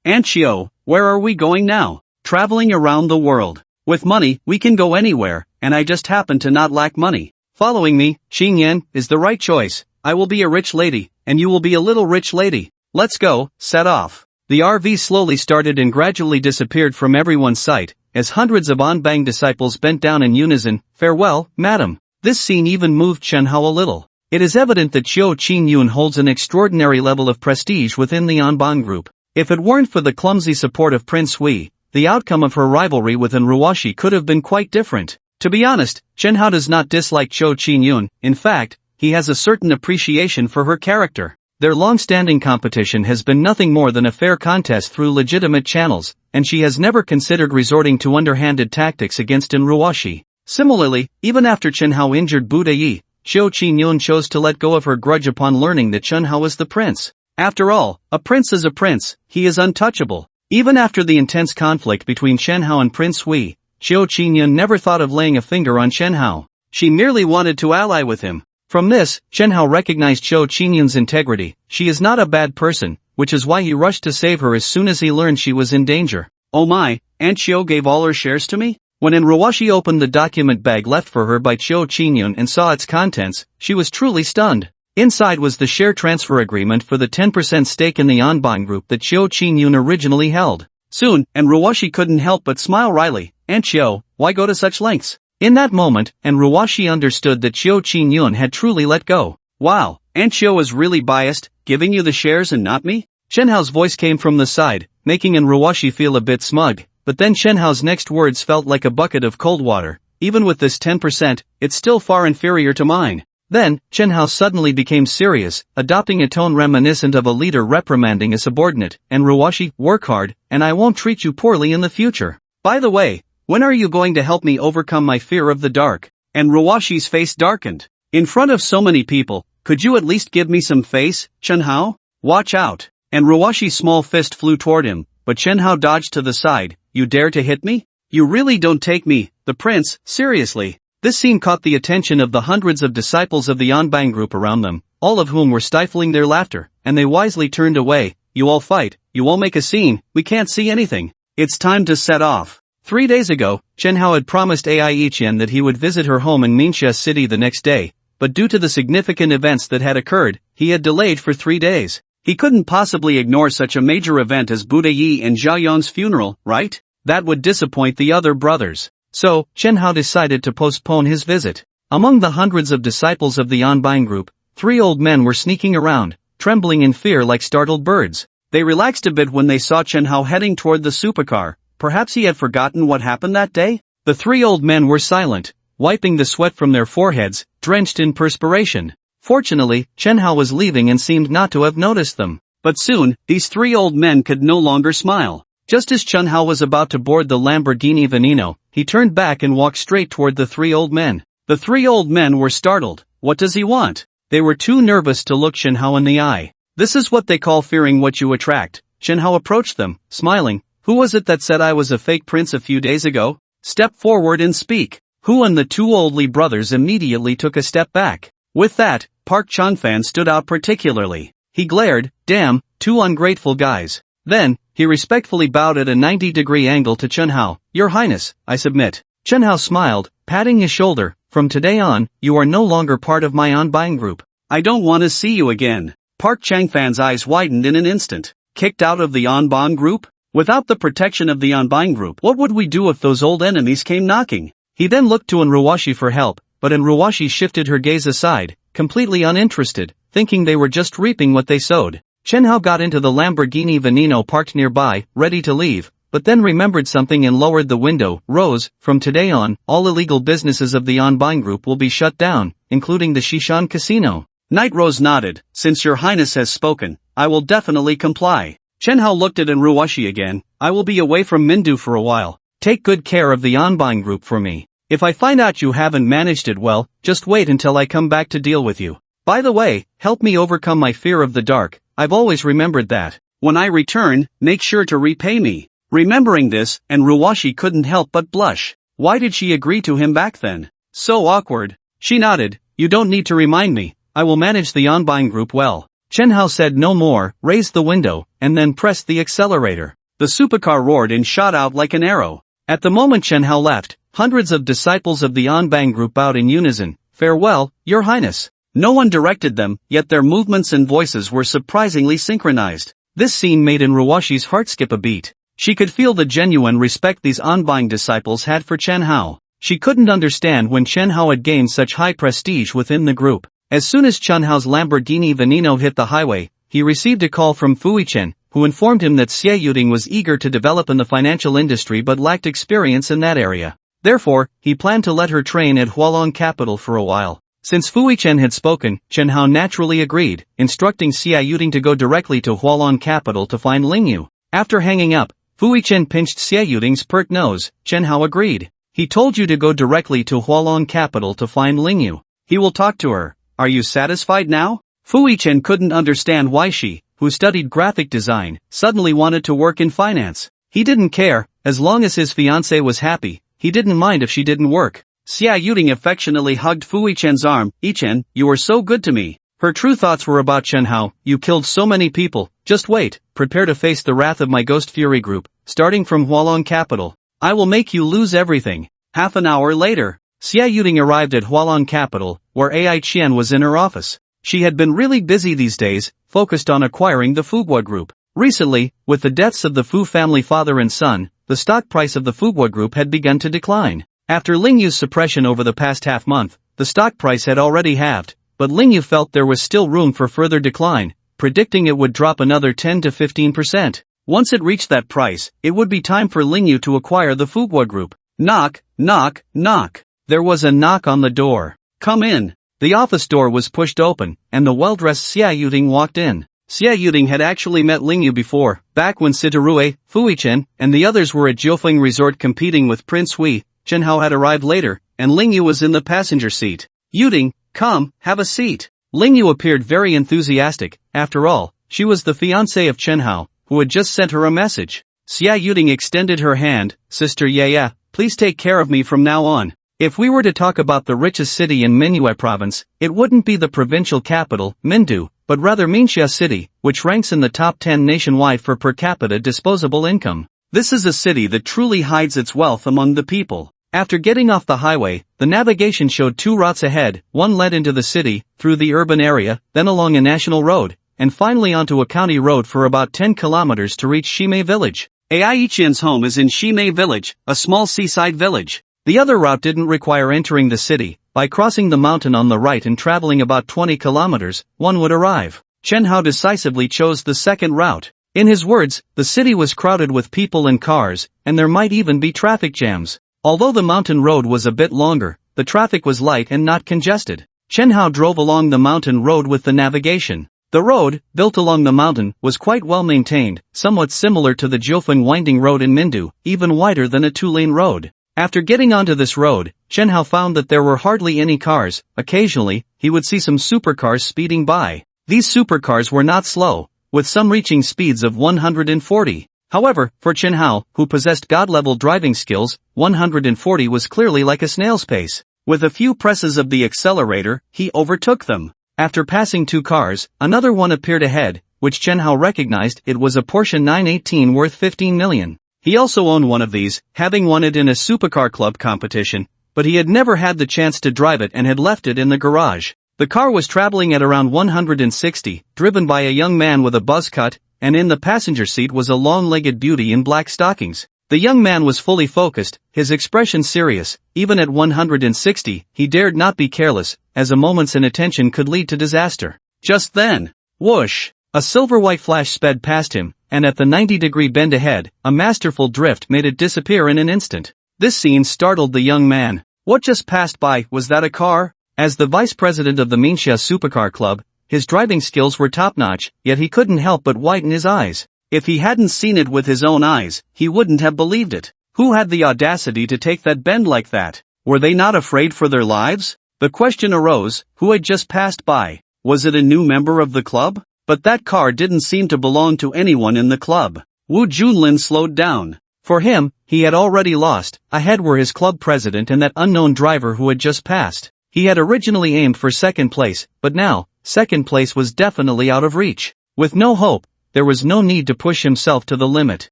Aunt Chiu, where are we going now? Traveling around the world. With money, we can go anywhere, and I just happen to not lack money. Following me, Qingyan, is the right choice. I will be a rich lady, and you will be a little rich lady. Let's go, set off. The RV slowly started and gradually disappeared from everyone's sight, as hundreds of Anbang disciples bent down in unison. Farewell, madam. This scene even moved Chen Hao a little. It is evident that Xiao Qingyun holds an extraordinary level of prestige within the Anbang group. If it weren't for the clumsy support of Prince Hui, the outcome of her rivalry with Ruoshi could have been quite different. To be honest, Chen Hao does not dislike Xiao Qingyun. In fact, he has a certain appreciation for her character. Their long-standing competition has been nothing more than a fair contest through legitimate channels, and she has never considered resorting to underhanded tactics against Ruoshi. Similarly, even after Chen Hao injured Buddha Yi, Xiao Qingyun chose to let go of her grudge upon learning that Chen Hao is the prince. After all, a prince is a prince, he is untouchable. Even after the intense conflict between Chen Hao and Prince Hui, Xiao Qingyun never thought of laying a finger on Chen Hao. She merely wanted to ally with him. From this, Chen Hao recognized Xiao Qingyun's integrity. She is not a bad person, which is why he rushed to save her as soon as he learned she was in danger. Oh my, Aunt Chiu gave all her shares to me? When Ruoshi opened the document bag left for her by Xiao Qingyun and saw its contents, she was truly stunned. Inside was the share transfer agreement for the 10% stake in the Anbang group that Xiao Qingyun originally held. Soon, Ruoshi couldn't help but smile wryly. Aunt Chiu, why go to such lengths? In that moment, Ruoshi understood that Xiao Qingyun had truly let go. Wow, Aunt Chiu is really biased, giving you the shares and not me? Chen Hao's voice came from the side, making Ruoshi feel a bit smug, but then Chen Hao's next words felt like a bucket of cold water. Even with this 10%, it's still far inferior to mine. Then, Chen Hao suddenly became serious, adopting a tone reminiscent of a leader reprimanding a subordinate. Ruoshi, work hard, and I won't treat you poorly in the future. By the way, when are you going to help me overcome my fear of the dark? Ruoshi's face darkened. In front of so many people, could you at least give me some face, Chen Hao? Watch out. Ruoshi's small fist flew toward him, but Chen Hao dodged to the side. You dare to hit me? You really don't take me, the prince, seriously. This scene caught the attention of the hundreds of disciples of the Anbang group around them, all of whom were stifling their laughter, and they wisely turned away. You all fight, you all make a scene, we can't see anything. It's time to set off. 3 days ago, Chen Hao had promised Ai Yiqian that he would visit her home in Ningxia City the next day, but due to the significant events that had occurred, he had delayed for 3 days. He couldn't possibly ignore such a major event as Buddha Yi and Zhao Yong's funeral, right? That would disappoint the other brothers. So, Chen Hao decided to postpone his visit. Among the hundreds of disciples of the Anbang group, 3 old men were sneaking around, trembling in fear like startled birds. They relaxed a bit when they saw Chen Hao heading toward the supercar. Perhaps he had forgotten what happened that day? The 3 old men were silent, wiping the sweat from their foreheads, drenched in perspiration. Fortunately, Chen Hao was leaving and seemed not to have noticed them. But soon, these 3 old men could no longer smile. Just as Chen Hao was about to board the Lamborghini Veneno, he turned back and walked straight toward the 3 old men. The 3 old men were startled. What does he want? They were too nervous to look Chen Hao in the eye. This is what they call fearing what you attract. Chen Hao approached them, smiling. Who was it that said I was a fake prince a few days ago? Step forward and speak. Hu and the 2 old Li brothers immediately took a step back. With that, Park Chanfan stood out particularly. He glared, damn, 2 ungrateful guys. Then, he respectfully bowed at a 90-degree angle to Chen Hao. Your Highness, I submit. Chen Hao smiled, patting his shoulder. from today on, you are no longer part of my on-buying group. I don't want to see you again. Park Changfan's eyes widened in an instant. Kicked out of the on-buying group? Without the protection of the on-buying group, what would we do if those old enemies came knocking? He then looked to Enruwashi for help, but Enruwashi shifted her gaze aside, completely uninterested, thinking they were just reaping what they sowed. Chen Hao got into the Lamborghini Veneno parked nearby, ready to leave, but then remembered something and lowered the window. Rose, from today on, all illegal businesses of the on-buying group will be shut down, including the Shishan Casino. Night Rose nodded. Since your highness has spoken, I will definitely comply. Chen Hao looked at Enruwashi again. I will be away from Mindu for a while. Take good care of the on-buying group for me. If I find out you haven't managed it well, just wait until I come back to deal with you. By the way, help me overcome my fear of the dark. I've always remembered that. When I return, make sure to repay me. Remembering this, Enruwashi couldn't help but blush. Why did she agree to him back then? So awkward. She nodded. You don't need to remind me. I will manage the on-buying group well. Chen Hao said no more, raised the window, and then pressed the accelerator. The supercar roared and shot out like an arrow. At the moment Chen Hao left, hundreds of disciples of the on-buying group bowed in unison. Farewell, your highness. No one directed them, yet their movements and voices were surprisingly synchronized. This scene made Enruwashi's heart skip a beat. She could feel the genuine respect these on-buying disciples had for Chen Hao. She couldn't understand when Chen Hao had gained such high prestige within the group. As soon as Chen Hao's Lamborghini Veneno hit the highway, he received a call from Fui Chen, who informed him that Xie Yuding was eager to develop in the financial industry but lacked experience in that area. Therefore, he planned to let her train at Hualong Capital for a while. Since Fui Chen had spoken, Chen Hao naturally agreed, instructing Xie Yuding to go directly to Hualong Capital to find Lingyu. After hanging up, Fui Chen pinched Xie Yuding's pert nose. Chen Hao agreed. He told you to go directly to Hualong Capital to find Lingyu. He will talk to her. Are you satisfied now? Fui Chen couldn't understand why she, who studied graphic design, suddenly wanted to work in finance. He didn't care, as long as his fiancée was happy, he didn't mind if she didn't work. Xie Yuding affectionately hugged Fui Chen's arm. Chen, you are so good to me. Her true thoughts were about Chen Hao. You killed so many people. Just wait, prepare to face the wrath of my Ghost Fury group, starting from Hualong Capital. I will make you lose everything. Half an hour later, Xie Yuding arrived at Hualong Capital, where Ai Qian was in her office. She had been really busy these days, focused on acquiring the Fugua Group. Recently, with the deaths of the Fu family father and son, the stock price of the Fugua Group had begun to decline. After Lingyu's suppression over the past half-month, the stock price had already halved, but Lingyu felt there was still room for further decline, predicting it would drop another 10 to 15%. Once it reached that price, it would be time for Lingyu to acquire the Fugua Group. Knock, knock, knock. There was a knock on the door. Come in. The office door was pushed open, and the well-dressed Xie Yuding walked in. Xie Yuding had actually met Lingyu before, back when Sitarue, Fui Chen, and the others were at Jiufeng Resort competing with Prince Hui. Chen Hao had arrived later, and Lingyu was in the passenger seat. Yuding, come, have a seat. Lingyu appeared very enthusiastic. After all, she was the fiancée of Chen Hao, who had just sent her a message. Xie Yuding extended her hand. Sister Yaya, please take care of me from now on. If we were to talk about the richest city in Minhua province, it wouldn't be the provincial capital, Mindu, but rather Minxia City, which ranks in the top 10 nationwide for per capita disposable income. This is a city that truly hides its wealth among the people. After getting off the highway, the navigation showed two routes ahead. One led into the city, through the urban area, then along a national road, and finally onto a county road for about 10 kilometers to reach Shimei village. Ai Qian's home is in Shimei village, a small seaside village. The other route didn't require entering the city. By crossing the mountain on the right and traveling about 20 kilometers, one would arrive. Chen Hao decisively chose the second route. In his words, the city was crowded with people and cars, and there might even be traffic jams. Although the mountain road was a bit longer, the traffic was light and not congested. Chen Hao drove along the mountain road with the navigation. The road, built along the mountain, was quite well maintained, somewhat similar to the Jiufeng winding road in Mindu, even wider than a two-lane road. After getting onto this road, Chen Hao found that there were hardly any cars. Occasionally, he would see some supercars speeding by. These supercars were not slow, with some reaching speeds of 140. However, for Chen Hao, who possessed god-level driving skills, 140 was clearly like a snail's pace. With a few presses of the accelerator, he overtook them. After passing two cars, another one appeared ahead, which Chen Hao recognized. It was a Porsche 918 worth 15 million. He also owned one of these, having won it in a supercar club competition, but he had never had the chance to drive it and had left it in the garage. The car was traveling at around 160, driven by a young man with a buzz cut, and in the passenger seat was a long-legged beauty in black stockings. The young man was fully focused, his expression serious. Even at 160, he dared not be careless, as a moment's inattention could lead to disaster. Just then, whoosh! A silver-white flash sped past him, and at the 90-degree bend ahead, a masterful drift made it disappear in an instant. This scene startled the young man. What just passed by? Was that a car? As the vice president of the Manhwa Supercar Club, his driving skills were top-notch, yet he couldn't help but widen his eyes. If he hadn't seen it with his own eyes, he wouldn't have believed it. Who had the audacity to take that bend like that? Were they not afraid for their lives? The question arose, who had just passed by? Was it a new member of the club? But that car didn't seem to belong to anyone in the club. Wu Junlin slowed down. For him, he had already lost. Ahead were his club president and that unknown driver who had just passed. He had originally aimed for second place, but now, second place was definitely out of reach. With no hope, there was no need to push himself to the limit.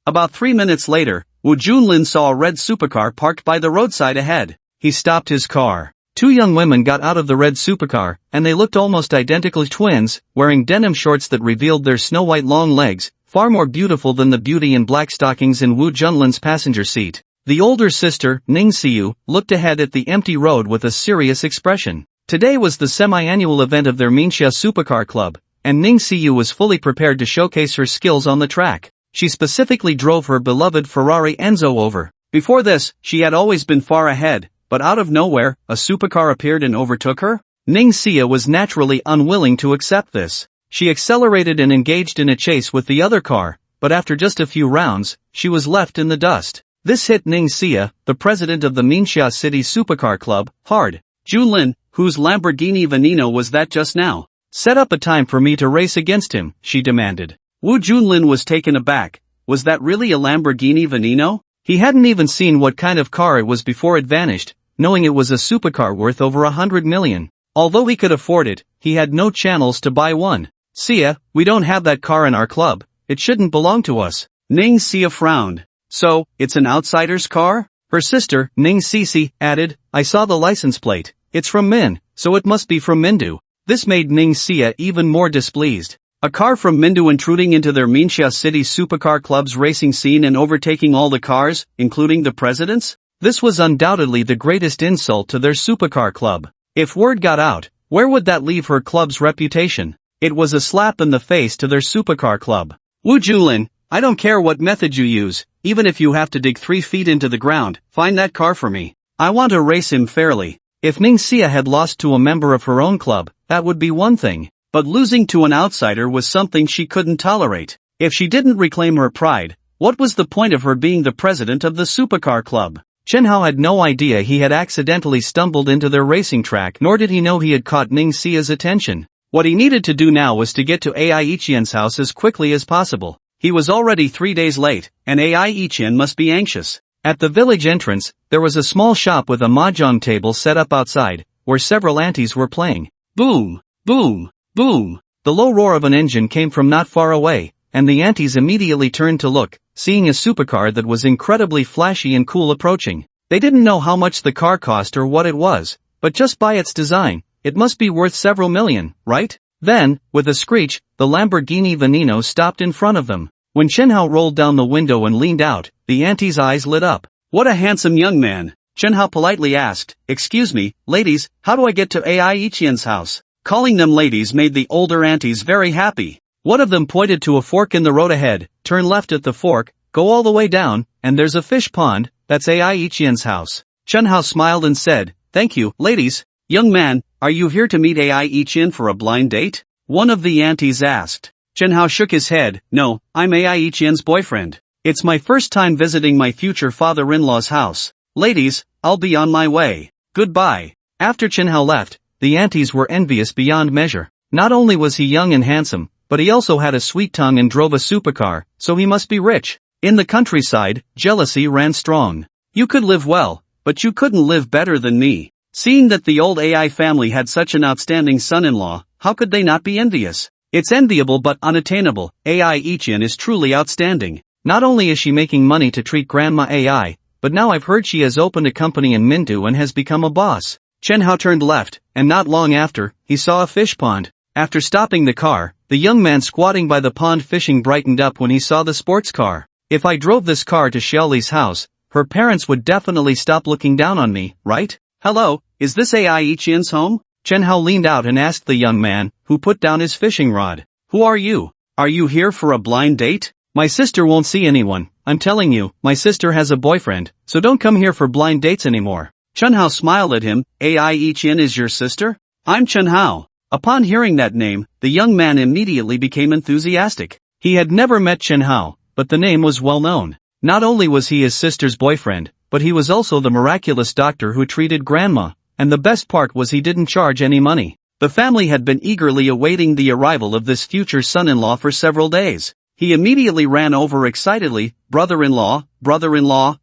About 3 minutes later, Wu Junlin saw a red supercar parked by the roadside ahead. He stopped his car. Two young women got out of the red supercar, and they looked almost identical twins, wearing denim shorts that revealed their snow-white long legs, far more beautiful than the beauty in black stockings in Wu Junlin's passenger seat. The older sister, Ning Xiu, looked ahead at the empty road with a serious expression. Today was the semi-annual event of their Manhwa Supercar Club, and Ning Xiu was fully prepared to showcase her skills on the track. She specifically drove her beloved Ferrari Enzo over. Before this, she had always been far ahead, but out of nowhere, a supercar appeared and overtook her? Ning Xiu was naturally unwilling to accept this. She accelerated and engaged in a chase with the other car, but after just a few rounds, she was left in the dust. This hit Ning Xiu, the president of the Manhwa City Supercar Club, hard. Junlin, whose Lamborghini Veneno was that just now? Set up a time for me to race against him, she demanded. Wu Junlin was taken aback. Was that really a Lamborghini Veneno? He hadn't even seen what kind of car it was before it vanished, knowing it was a supercar worth over 100 million. Although he could afford it, he had no channels to buy one. Sia, we don't have that car in our club. It shouldn't belong to us. Ning Sia frowned. So, it's an outsider's car? Her sister, Ning Sisi, added, I saw the license plate. It's from Min, so it must be from Mindu. This made Ning Sia even more displeased. A car from Mindu intruding into their Manhwa City Supercar Club's racing scene and overtaking all the cars, including the president's? This was undoubtedly the greatest insult to their supercar club. If word got out, where would that leave her club's reputation? It was a slap in the face to their supercar club. Wu Junlin, I don't care what method you use, even if you have to dig 3 feet into the ground, find that car for me. I want to race him fairly. If Ning Sia had lost to a member of her own club, that would be one thing, but losing to an outsider was something she couldn't tolerate. If she didn't reclaim her pride, what was the point of her being the president of the supercar club? Chen Hao had no idea he had accidentally stumbled into their racing track, nor did he know he had caught Ning Xia's attention. What he needed to do now was to get to Ai Ichien's house as quickly as possible. He was already 3 days late, and Ai Ichien must be anxious. At the village entrance, there was a small shop with a mahjong table set up outside, where several aunties were playing. Boom! Boom! Boom! The low roar of an engine came from not far away, and the aunties immediately turned to look, seeing a supercar that was incredibly flashy and cool approaching. They didn't know how much the car cost or what it was, but just by its design, it must be worth several million, right? Then, with a screech, the Lamborghini Veneno stopped in front of them. When Chen Hao rolled down the window and leaned out, the auntie's eyes lit up. What a handsome young man, Chen Hao politely asked. Excuse me, ladies, how do I get to Ai Ichien's house? Calling them ladies made the older aunties very happy. One of them pointed to a fork in the road ahead, turn left at the fork, go all the way down, and there's a fish pond, that's Ai Ichien's house. Chen Hao smiled and said, thank you, ladies. Young man, are you here to meet Ai Ichien for a blind date? One of the aunties asked. Chen Hao shook his head, no, I'm Ai Ichien's boyfriend. It's my first time visiting my future father-in-law's house. Ladies, I'll be on my way. Goodbye. After Chen Hao left, the aunties were envious beyond measure. Not only was he young and handsome, but he also had a sweet tongue and drove a supercar, so he must be rich. In the countryside, jealousy ran strong. You could live well, but you couldn't live better than me. Seeing that the old Ai family had such an outstanding son-in-law, how could they not be envious? It's enviable but unattainable. Ai Ichien is truly outstanding. Not only is she making money to treat Grandma Ai, but now I've heard she has opened a company in Mindu and has become a boss. Chen Hao turned left, and not long after, he saw a fish pond. After stopping the car, the young man squatting by the pond fishing brightened up when he saw the sports car. If I drove this car to Xiaoli's house, her parents would definitely stop looking down on me, right? Hello, is this AI Ichien's home? Chen Hao leaned out and asked the young man, who put down his fishing rod. Who are you? Are you here for a blind date? My sister won't see anyone. I'm telling you, my sister has a boyfriend, so don't come here for blind dates anymore. Chen Hao smiled at him. AI Ichien is your sister? I'm Chen Hao. Upon hearing that name, the young man immediately became enthusiastic. He had never met Chen Hao, but the name was well known. Not only was he his sister's boyfriend, but he was also the miraculous doctor who treated grandma, and the best part was he didn't charge any money. The family had been eagerly awaiting the arrival of this future son-in-law for several days. He immediately ran over excitedly. Brother-in-law,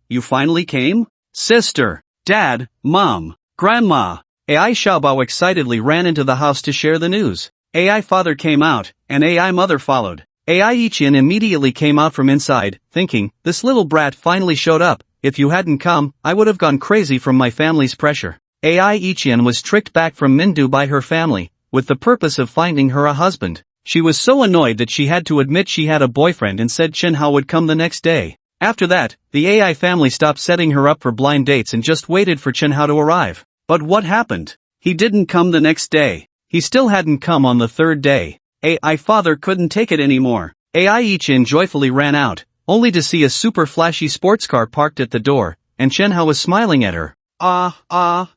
you finally came? Sister, Dad, Mom, Grandma. AI Xiaobao excitedly ran into the house to share the news. AI father came out, and AI mother followed. AI Ichien immediately came out from inside, thinking, this little brat finally showed up. If you hadn't come, I would have gone crazy from my family's pressure. AI Ichien was tricked back from Mindu by her family, with the purpose of finding her a husband. She was so annoyed that she had to admit she had a boyfriend and said Chen Hao would come the next day. After that, the AI family stopped setting her up for blind dates and just waited for Chen Hao to arrive. But what happened? He didn't come the next day. He still hadn't come on the third day. AI father couldn't take it anymore. AI Ichien joyfully ran out, only to see a super flashy sports car parked at the door, and Chen Hao was smiling at her. AI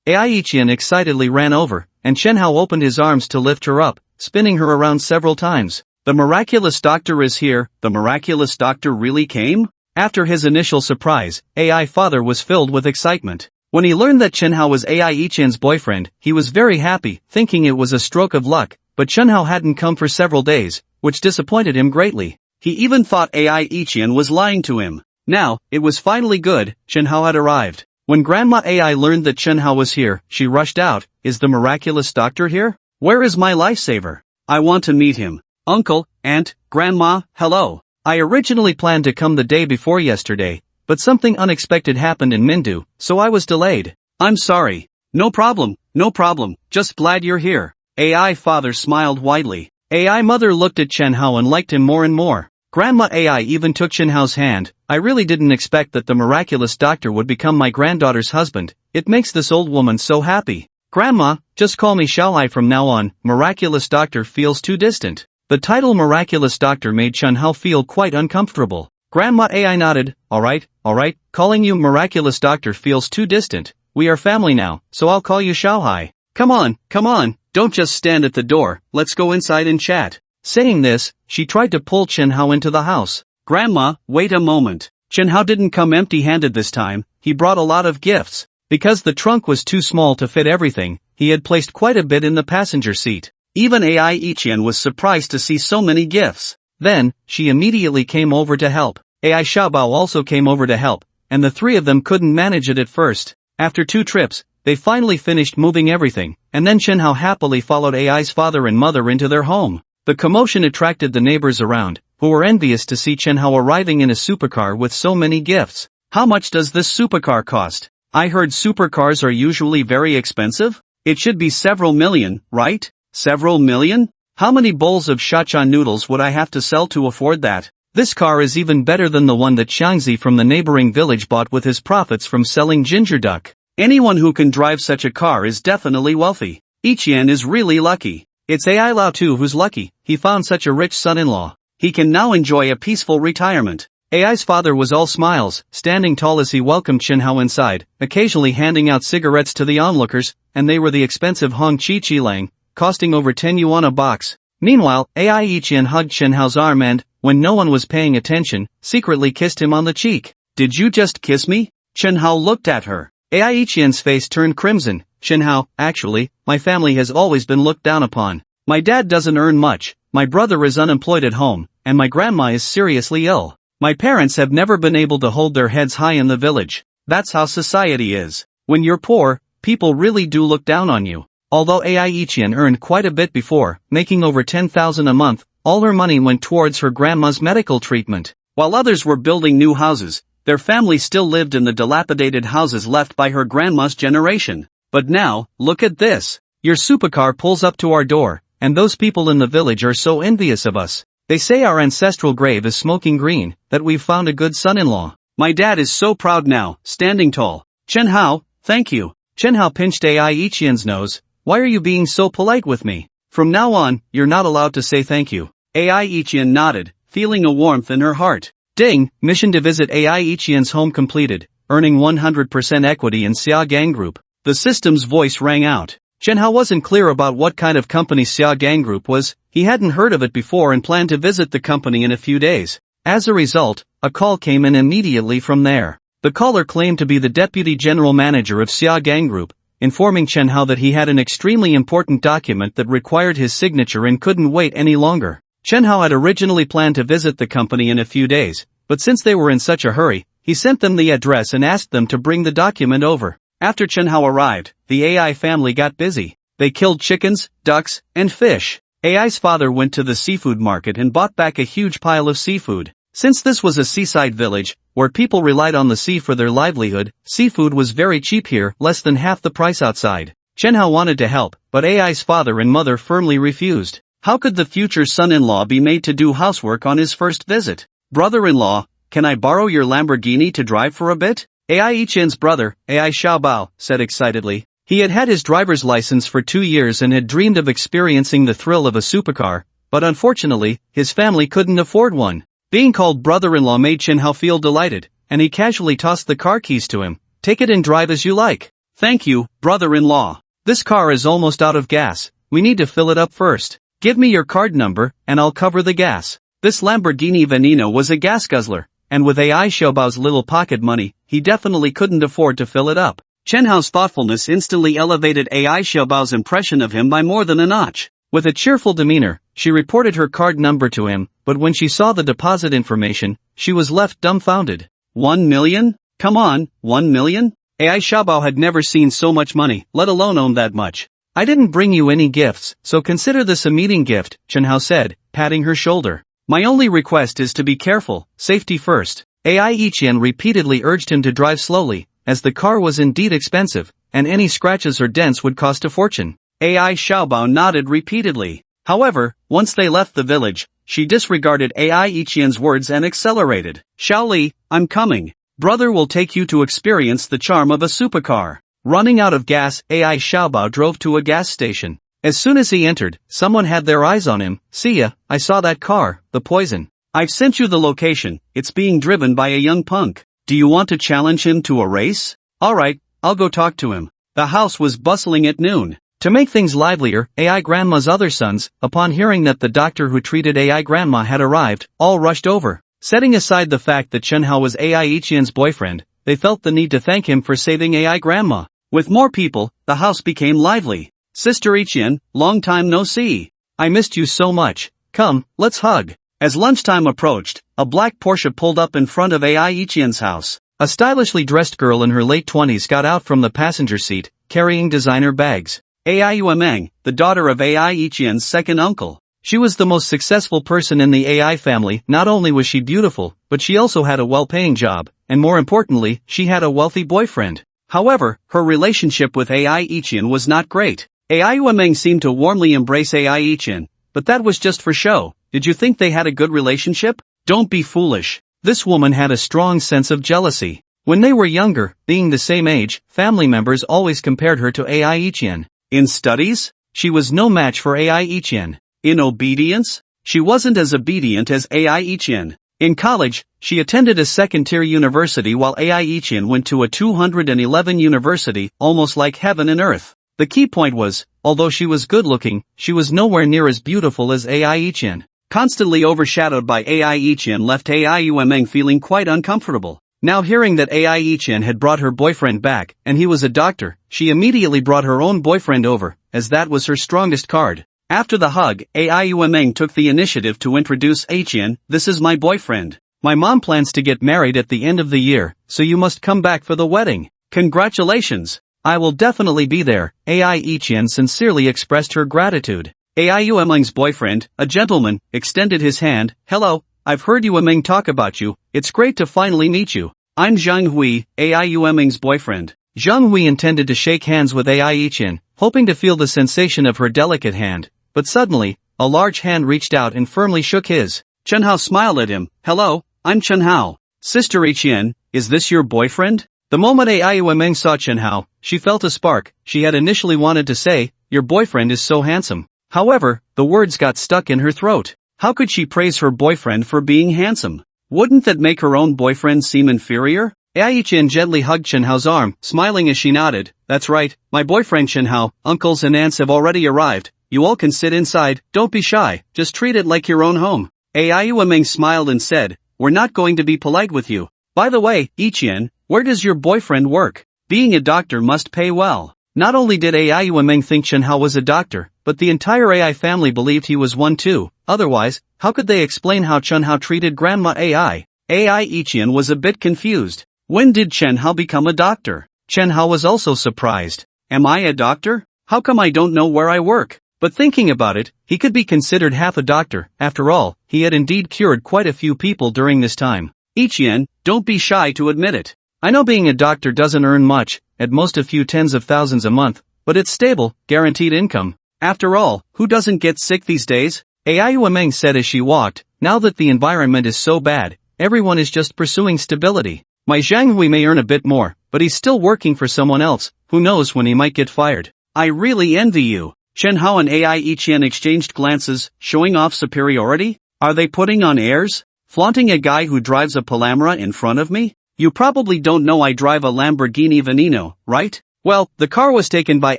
Ichien excitedly ran over, and Chen Hao opened his arms to lift her up, spinning her around several times. The miraculous doctor is here. The miraculous doctor really came? After his initial surprise, AI father was filled with excitement. When he learned that Chen Hao was AI Ichien's boyfriend, he was very happy, thinking it was a stroke of luck, but Chen Hao hadn't come for several days, which disappointed him greatly. He even thought AI Ichien was lying to him. Now, it was finally good. Chen Hao had arrived. When Grandma AI learned that Chen Hao was here, she rushed out. Is the miraculous doctor here? Where is my lifesaver? I want to meet him. Uncle, Aunt, Grandma, hello. I originally planned to come the day before yesterday, but something unexpected happened in Mindu, so I was delayed. I'm sorry. No problem, just glad you're here. AI father smiled widely. AI mother looked at Chen Hao and liked him more and more. Grandma AI even took Chen Hao's hand. I really didn't expect that the miraculous doctor would become my granddaughter's husband. It makes this old woman so happy. Grandma, just call me Xiaolai from now on. Miraculous doctor feels too distant. The title miraculous doctor made Chen Hao feel quite uncomfortable. Grandma AI nodded. Alright, calling you miraculous doctor feels too distant. We are family now, so I'll call you Xiaohai. Come on, don't just stand at the door, let's go inside and chat. Saying this, she tried to pull Chen Hao into the house. Grandma, wait a moment. Chen Hao didn't come empty-handed this time, he brought a lot of gifts. Because the trunk was too small to fit everything, he had placed quite a bit in the passenger seat. Even AI Ichien was surprised to see so many gifts. Then, she immediately came over to help. AI Xiaobao also came over to help, and the three of them couldn't manage it at first. After 2 trips, they finally finished moving everything, and then Chen Hao happily followed AI's father and mother into their home. The commotion attracted the neighbors around, who were envious to see Chen Hao arriving in a supercar with so many gifts. How much does this supercar cost? I heard supercars are usually very expensive? It should be several million, right? Several million? How many bowls of shachan noodles would I have to sell to afford that? This car is even better than the one that Xiangzi from the neighboring village bought with his profits from selling ginger duck. Anyone who can drive such a car is definitely wealthy. Ichien is really lucky. It's AI Lao too who's lucky, he found such a rich son-in-law. He can now enjoy a peaceful retirement. AI's father was all smiles, standing tall as he welcomed Chen Hao inside, occasionally handing out cigarettes to the onlookers, and they were the expensive Hong Chi Chi Lang, costing over 10 yuan a box. Meanwhile, AI Ichien hugged Chen Hao's arm and, when no one was paying attention, secretly kissed him on the cheek. Did you just kiss me? Chen Hao looked at her. AI Ichien's face turned crimson. Chen Hao, actually, my family has always been looked down upon. My dad doesn't earn much, my brother is unemployed at home, and my grandma is seriously ill. My parents have never been able to hold their heads high in the village. That's how society is. When you're poor, people really do look down on you. Although AI Ichien earned quite a bit before, making over 10,000 a month, all her money went towards her grandma's medical treatment. While others were building new houses, Their family still lived in the dilapidated houses left by her grandma's generation. But now, look at this. Your supercar pulls up to our door, and those people in the village are so envious of us. They say our ancestral grave is smoking green, that we've found a good son-in-law. My dad is so proud now, standing tall. Chen Hao, thank you. Chen Hao pinched Ai Iqian's nose. Why are you being so polite with me? From now on, you're not allowed to say thank you. Ai Iqian nodded, feeling a warmth in her heart. Ding, mission to visit Ai Iqian's home completed, earning 100% equity in Xia Gang Group. The system's voice rang out. Chen Hao wasn't clear about what kind of company Xia Gang Group was. He hadn't heard of it before and planned to visit the company in a few days. As a result, a call came in immediately from there. The caller claimed to be the deputy general manager of Xia Gang Group, informing Chen Hao that he had an extremely important document that required his signature and couldn't wait any longer. Chen Hao had originally planned to visit the company in a few days, but since they were in such a hurry, he sent them the address and asked them to bring the document over. After Chen Hao arrived, the AI family got busy. They killed chickens, ducks, and fish. AI's father went to the seafood market and bought back a huge pile of seafood. Since this was a seaside village, where people relied on the sea for their livelihood, seafood was very cheap here, less than half the price outside. Chen Hao wanted to help, but AI's father and mother firmly refused. How could the future son-in-law be made to do housework on his first visit? Brother-in-law, can I borrow your Lamborghini to drive for a bit? Ai Iqian's brother, Ai Xiaobao, said excitedly. He had had his driver's license for 2 years and had dreamed of experiencing the thrill of a supercar, but unfortunately, his family couldn't afford one. Being called brother-in-law made Chen Hao feel delighted, and he casually tossed the car keys to him. Take it and drive as you like. Thank you, brother-in-law. This car is almost out of gas. We need to fill it up first. Give me your card number, and I'll cover the gas. This Lamborghini Veneno was a gas guzzler, and with Ai Xiaobao's little pocket money, he definitely couldn't afford to fill it up. Chen Hao's thoughtfulness instantly elevated Ai Xiaobao's impression of him by more than a notch. With a cheerful demeanor, she reported her card number to him, but when she saw the deposit information, she was left dumbfounded. 1 million? Come on, 1 million? Ai Xiaobao had never seen so much money, let alone own that much. I didn't bring you any gifts, so consider this a meeting gift, Chen Hao said, patting her shoulder. My only request is to be careful, safety first. Ai Iqian repeatedly urged him to drive slowly, as the car was indeed expensive, and any scratches or dents would cost a fortune. Ai Xiaobao nodded repeatedly. However, once they left the village, she disregarded Ai Iqian's words and accelerated. Xiaoli, I'm coming. Brother will take you to experience the charm of a supercar. Running out of gas, Ai Xiaobao drove to a gas station. As soon as he entered, someone had their eyes on him. See ya, I saw that car, the poison. I've sent you the location, it's being driven by a young punk. Do you want to challenge him to a race? Alright, I'll go talk to him. The house was bustling at noon. To make things livelier, Ai Grandma's other sons, upon hearing that the doctor who treated Ai Grandma had arrived, all rushed over. Setting aside the fact that Chen Hao was Ai Iqian's boyfriend, they felt the need to thank him for saving Ai Grandma. With more people, the house became lively. Sister Iqian, long time no see. I missed you so much. Come, let's hug. As lunchtime approached, a black Porsche pulled up in front of Ai Iqian's house. A stylishly dressed girl in her late 20s got out from the passenger seat, carrying designer bags. Ai Yuemeng, the daughter of Ai Iqian's second uncle. She was the most successful person in the Ai family. Not only was she beautiful, but she also had a well-paying job, and more importantly, she had a wealthy boyfriend. However, her relationship with Ai Iqian was not great. Ai Yuemeng seemed to warmly embrace Ai Iqian, but that was just for show. Did you think they had a good relationship? Don't be foolish. This woman had a strong sense of jealousy. When they were younger, being the same age, family members always compared her to Ai Iqian. In studies, she was no match for Ai Iqian. In obedience, she wasn't as obedient as Ai Iqian. In college, she attended a second-tier university while Ai Iqian went to a 211 university, almost like heaven and earth. The key point was, although she was good-looking, she was nowhere near as beautiful as Ai Iqian. Constantly overshadowed by Ai Iqian left Ai Yuemeng feeling quite uncomfortable. Now hearing that Ai Iqian had brought her boyfriend back, and he was a doctor, she immediately brought her own boyfriend over, as that was her strongest card. After the hug, Ai Yuemeng took the initiative to introduce Iqian. This is my boyfriend. My mom plans to get married at the end of the year, so you must come back for the wedding. Congratulations. I will definitely be there. Ai Iqian sincerely expressed her gratitude. Ai Yuemeng's boyfriend, a gentleman, extended his hand. Hello, I've heard Yuemeng talk about you. It's great to finally meet you. I'm Zhang Hui, AI Yueming's boyfriend. Zhang Hui intended to shake hands with AI Yiqian, hoping to feel the sensation of her delicate hand, but suddenly, a large hand reached out and firmly shook his. Chen Hao smiled at him. Hello, I'm Chen Hao. Sister Yiqian, is this your boyfriend? The moment AI Yueming saw Chen Hao, she felt a spark. She had initially wanted to say, your boyfriend is so handsome. However, the words got stuck in her throat. How could she praise her boyfriend for being handsome? Wouldn't that make her own boyfriend seem inferior? Ai-Chen gently hugged Chen Hao's arm, smiling as she nodded. That's right, my boyfriend Chen Hao, uncles and aunts have already arrived. You all can sit inside, don't be shy, just treat it like your own home. Ai Yueming smiled and said, we're not going to be polite with you. By the way, Yiqian, where does your boyfriend work? Being a doctor must pay well. Not only did AI Yueming think Chen Hao was a doctor, but the entire AI family believed he was one too. Otherwise, how could they explain how Chen Hao treated Grandma AI? AI Yiqian was a bit confused. When did Chen Hao become a doctor? Chen Hao was also surprised. Am I a doctor? How come I don't know where I work? But thinking about it, he could be considered half a doctor. After all, he had indeed cured quite a few people during this time. Yiqian, don't be shy to admit it. I know being a doctor doesn't earn much, at most a few tens of thousands a month, but it's stable, guaranteed income. After all, who doesn't get sick these days? AI Yueming said as she walked, now that the environment is so bad, everyone is just pursuing stability. My Zhang Hui may earn a bit more, but he's still working for someone else, who knows when he might get fired. I really envy you. Chen Hao and AI Yiqian exchanged glances, showing off superiority? Are they putting on airs? Flaunting a guy who drives a Palamara in front of me? You probably don't know I drive a Lamborghini Veneno, right? Well, the car was taken by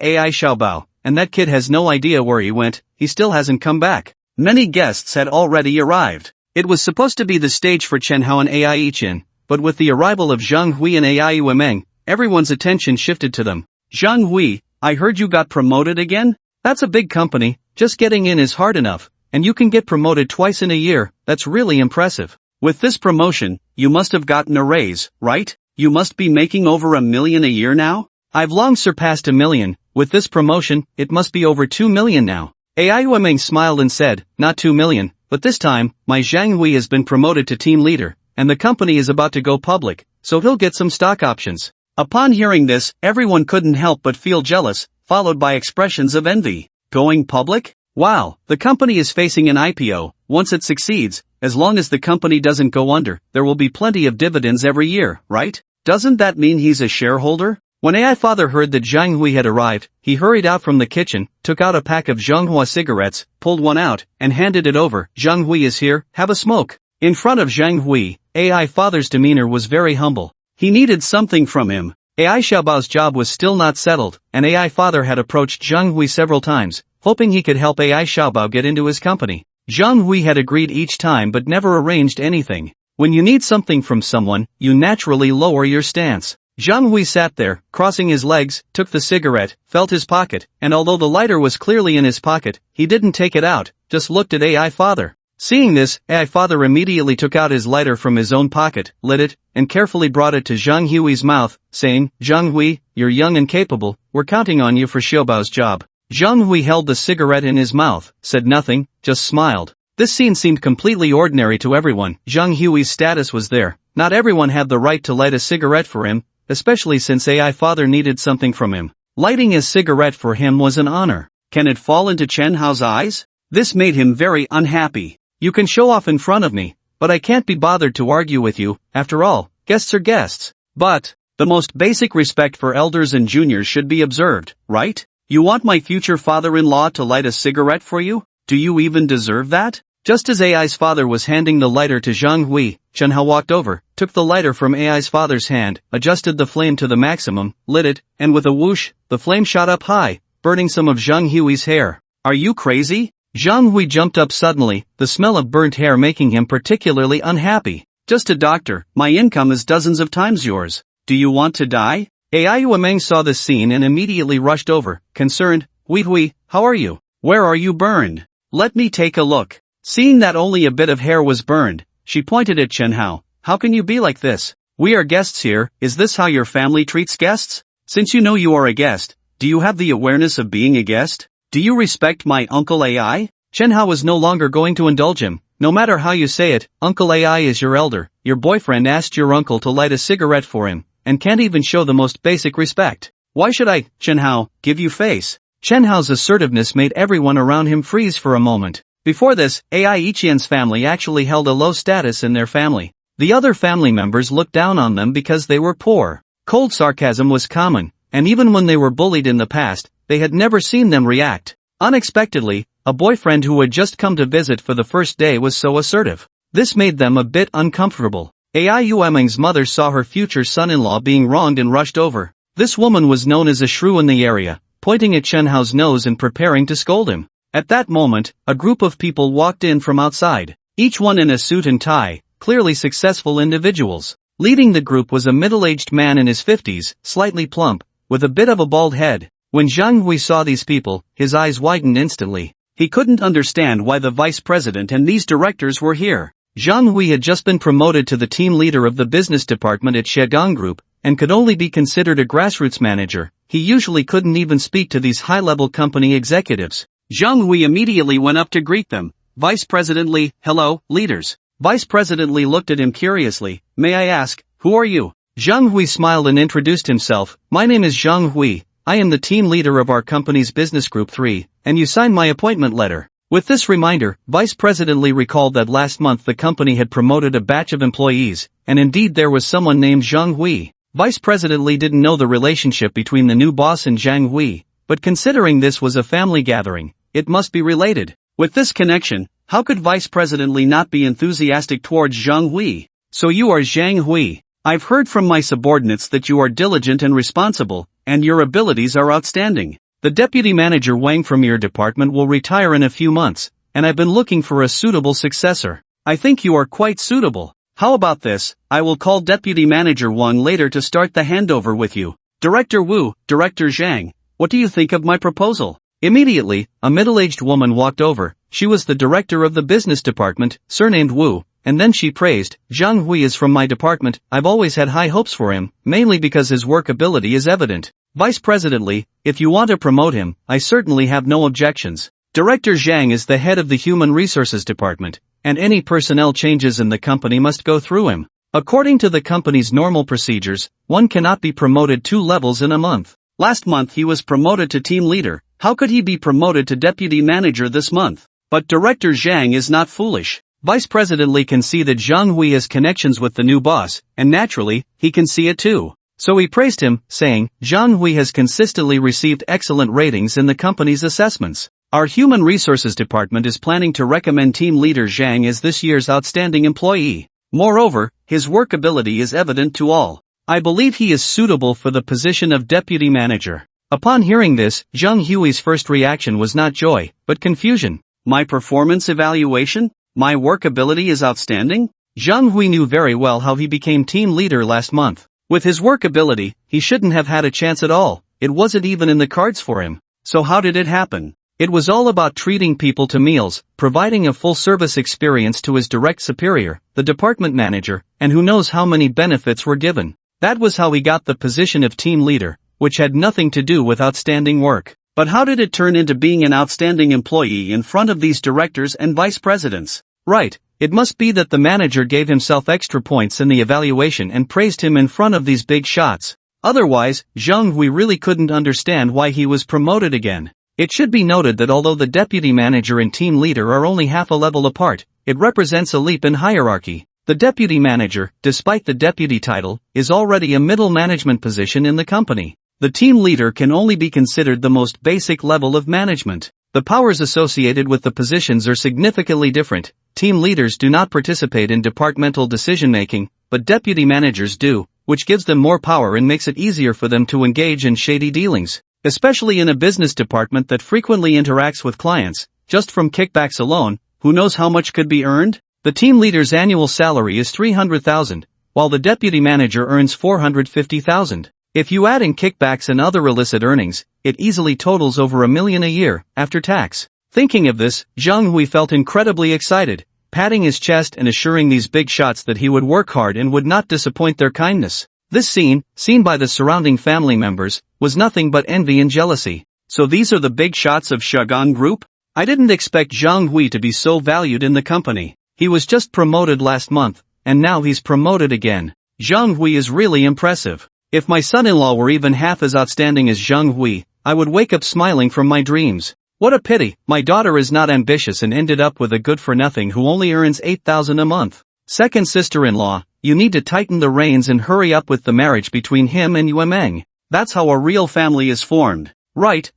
AI Xiaobao, and that kid has no idea where he went, he still hasn't come back. Many guests had already arrived. It was supposed to be the stage for Chen Hao and AI Yiqian, but with the arrival of Zhang Hui and AI Yueming, everyone's attention shifted to them. Zhang Hui, I heard you got promoted again? That's a big company, just getting in is hard enough, and you can get promoted twice in a year, that's really impressive. With this promotion, you must have gotten a raise, right? You must be making over $1 million a year now? I've long surpassed $1 million, with this promotion, it must be over $2 million now. AI Yueming smiled and said, not $2 million, but this time, my Zhang Hui has been promoted to team leader, and the company is about to go public, so he'll get some stock options. Upon hearing this, everyone couldn't help but feel jealous, followed by expressions of envy. Going public? Wow, the company is facing an IPO. Once it succeeds, as long as the company doesn't go under, there will be plenty of dividends every year, right? Doesn't that mean he's a shareholder? When AI father heard that Zhang Hui had arrived, he hurried out from the kitchen, took out a pack of Zhonghua cigarettes, pulled one out, and handed it over. Zhang Hui is here, have a smoke. In front of Zhang Hui, AI father's demeanor was very humble. He needed something from him. AI Xiaobao's job was still not settled, and AI father had approached Zhang Hui several times, hoping he could help AI Xiaobao get into his company. Zhang Hui had agreed each time but never arranged anything. When you need something from someone, you naturally lower your stance. Zhang Hui sat there, crossing his legs, took the cigarette, felt his pocket, and although the lighter was clearly in his pocket, he didn't take it out, just looked at AI father. Seeing this, AI father immediately took out his lighter from his own pocket, lit it, and carefully brought it to Zhang Hui's mouth, saying, Zhang Hui, you're young and capable, we're counting on you for Xiaobao's job. Zhang Hui held the cigarette in his mouth, said nothing, just smiled. This scene seemed completely ordinary to everyone. Zhang Hui's status was there. Not everyone had the right to light a cigarette for him, especially since AI father needed something from him. Lighting a cigarette for him was an honor. Can it fall into Chen Hao's eyes? This made him very unhappy. You can show off in front of me, but I can't be bothered to argue with you. After all, guests are guests. But the most basic respect for elders and juniors should be observed, right? You want my future father-in-law to light a cigarette for you? Do you even deserve that? Just as AI's father was handing the lighter to Zhang Hui, Chen Hao walked over, took the lighter from AI's father's hand, adjusted the flame to the maximum, lit it, and with a whoosh, the flame shot up high, burning some of Zhang Hui's hair. Are you crazy? Zhang Hui jumped up suddenly, the smell of burnt hair making him particularly unhappy. Just a doctor, my income is dozens of times yours. Do you want to die? AI Yueming saw this scene and immediately rushed over, concerned. Hui, how are you? Where are you burned? Let me take a look. Seeing that only a bit of hair was burned, she pointed at Chen Hao. How can you be like this? We are guests here, is this how your family treats guests? Since you know you are a guest, do you have the awareness of being a guest? Do you respect my uncle AI? Chen Hao was no longer going to indulge him. No matter how you say it, Uncle AI is your elder. Your boyfriend asked your uncle to light a cigarette for him, and can't even show the most basic respect. Why should I, Chen Hao, give you face? Chen Hao's assertiveness made everyone around him freeze for a moment. Before this, AI Ichien's family actually held a low status in their family. The other family members looked down on them because they were poor. Cold sarcasm was common, and even when they were bullied in the past, they had never seen them react. Unexpectedly, a boyfriend who had just come to visit for the first day was so assertive. This made them a bit uncomfortable. AI Yueming's mother saw her future son-in-law being wronged and rushed over. This woman was known as a shrew in the area, pointing at Chen Hao's nose and preparing to scold him. At that moment, a group of people walked in from outside, each one in a suit and tie, clearly successful individuals. Leading the group was a middle-aged man in his 50s, slightly plump, with a bit of a bald head. When Zhang Hui saw these people, his eyes widened instantly. He couldn't understand why the vice president and these directors were here. Zhang Hui had just been promoted to the team leader of the business department at Shegang Group, and could only be considered a grassroots manager. He usually couldn't even speak to these high-level company executives. Zhang Hui immediately went up to greet them. Vice President Li, hello, leaders. Vice President Li looked at him curiously. May I ask, who are you? Zhang Hui smiled and introduced himself. My name is Zhang Hui. I am the team leader of our company's business group 3, and you signed my appointment letter. With this reminder, Vice President Li recalled that last month the company had promoted a batch of employees, and indeed there was someone named Zhang Hui. Vice President Li didn't know the relationship between the new boss and Zhang Hui, but considering this was a family gathering, it must be related. With this connection, how could Vice President Li not be enthusiastic towards Zhang Hui? So you are Zhang Hui. I've heard from my subordinates that you are diligent and responsible, and your abilities are outstanding. The deputy manager Wang from your department will retire in a few months, and I've been looking for a suitable successor. I think you are quite suitable. How about this? I will call Deputy Manager Wang later to start the handover with you. Director Wu, Director Zhang, what do you think of my proposal? Immediately, a middle-aged woman walked over. She was the director of the business department, surnamed Wu, and then she praised, Zhang Hui is from my department. I've always had high hopes for him, mainly because his work ability is evident. Vice President Li, if you want to promote him, I certainly have no objections. Director Zhang is the head of the Human Resources Department, and any personnel changes in the company must go through him. According to the company's normal procedures, one cannot be promoted 2 levels in a month. Last month he was promoted to team leader. How could he be promoted to deputy manager this month? But Director Zhang is not foolish. Vice President Li can see that Zhang Hui has connections with the new boss, and naturally, he can see it too. So he praised him, saying, Zhang Hui has consistently received excellent ratings in the company's assessments. Our Human Resources Department is planning to recommend team leader Zhang as this year's outstanding employee. Moreover, his work ability is evident to all. I believe he is suitable for the position of deputy manager. Upon hearing this, Zhang Hui's first reaction was not joy, but confusion. My performance evaluation? My work ability is outstanding? Zhang Hui knew very well how he became team leader last month. With his work ability, he shouldn't have had a chance at all. It wasn't even in the cards for him. So how did it happen? It was all about treating people to meals, providing a full-service experience to his direct superior, the department manager, and who knows how many benefits were given. That was how he got the position of team leader, which had nothing to do with outstanding work. But how did it turn into being an outstanding employee in front of these directors and vice presidents? Right, it must be that the manager gave himself extra points in the evaluation and praised him in front of these big shots. Otherwise, Zhang Hui really couldn't understand why he was promoted again. It should be noted that although the deputy manager and team leader are only half a level apart, it represents a leap in hierarchy. The deputy manager, despite the deputy title, is already a middle management position in the company. The team leader can only be considered the most basic level of management. The powers associated with the positions are significantly different. Team leaders do not participate in departmental decision-making, but deputy managers do, which gives them more power and makes it easier for them to engage in shady dealings, especially in a business department that frequently interacts with clients. Just from kickbacks alone, who knows how much could be earned? The team leader's annual salary is 300,000, while the deputy manager earns 450,000. If you add in kickbacks and other illicit earnings, it easily totals over $1 million a year, after tax. Thinking of this, Zhang Hui felt incredibly excited, patting his chest and assuring these big shots that he would work hard and would not disappoint their kindness. This scene, seen by the surrounding family members, was nothing but envy and jealousy. So these are the big shots of Shagan Group? I didn't expect Zhang Hui to be so valued in the company. He was just promoted last month, and now he's promoted again. Zhang Hui is really impressive. If my son-in-law were even half as outstanding as Zhang Hui, I would wake up smiling from my dreams. What a pity, my daughter is not ambitious and ended up with a good-for-nothing who only earns 8,000 a month. Second sister-in-law, you need to tighten the reins and hurry up with the marriage between him and Yuemeng. That's how a real family is formed. Right.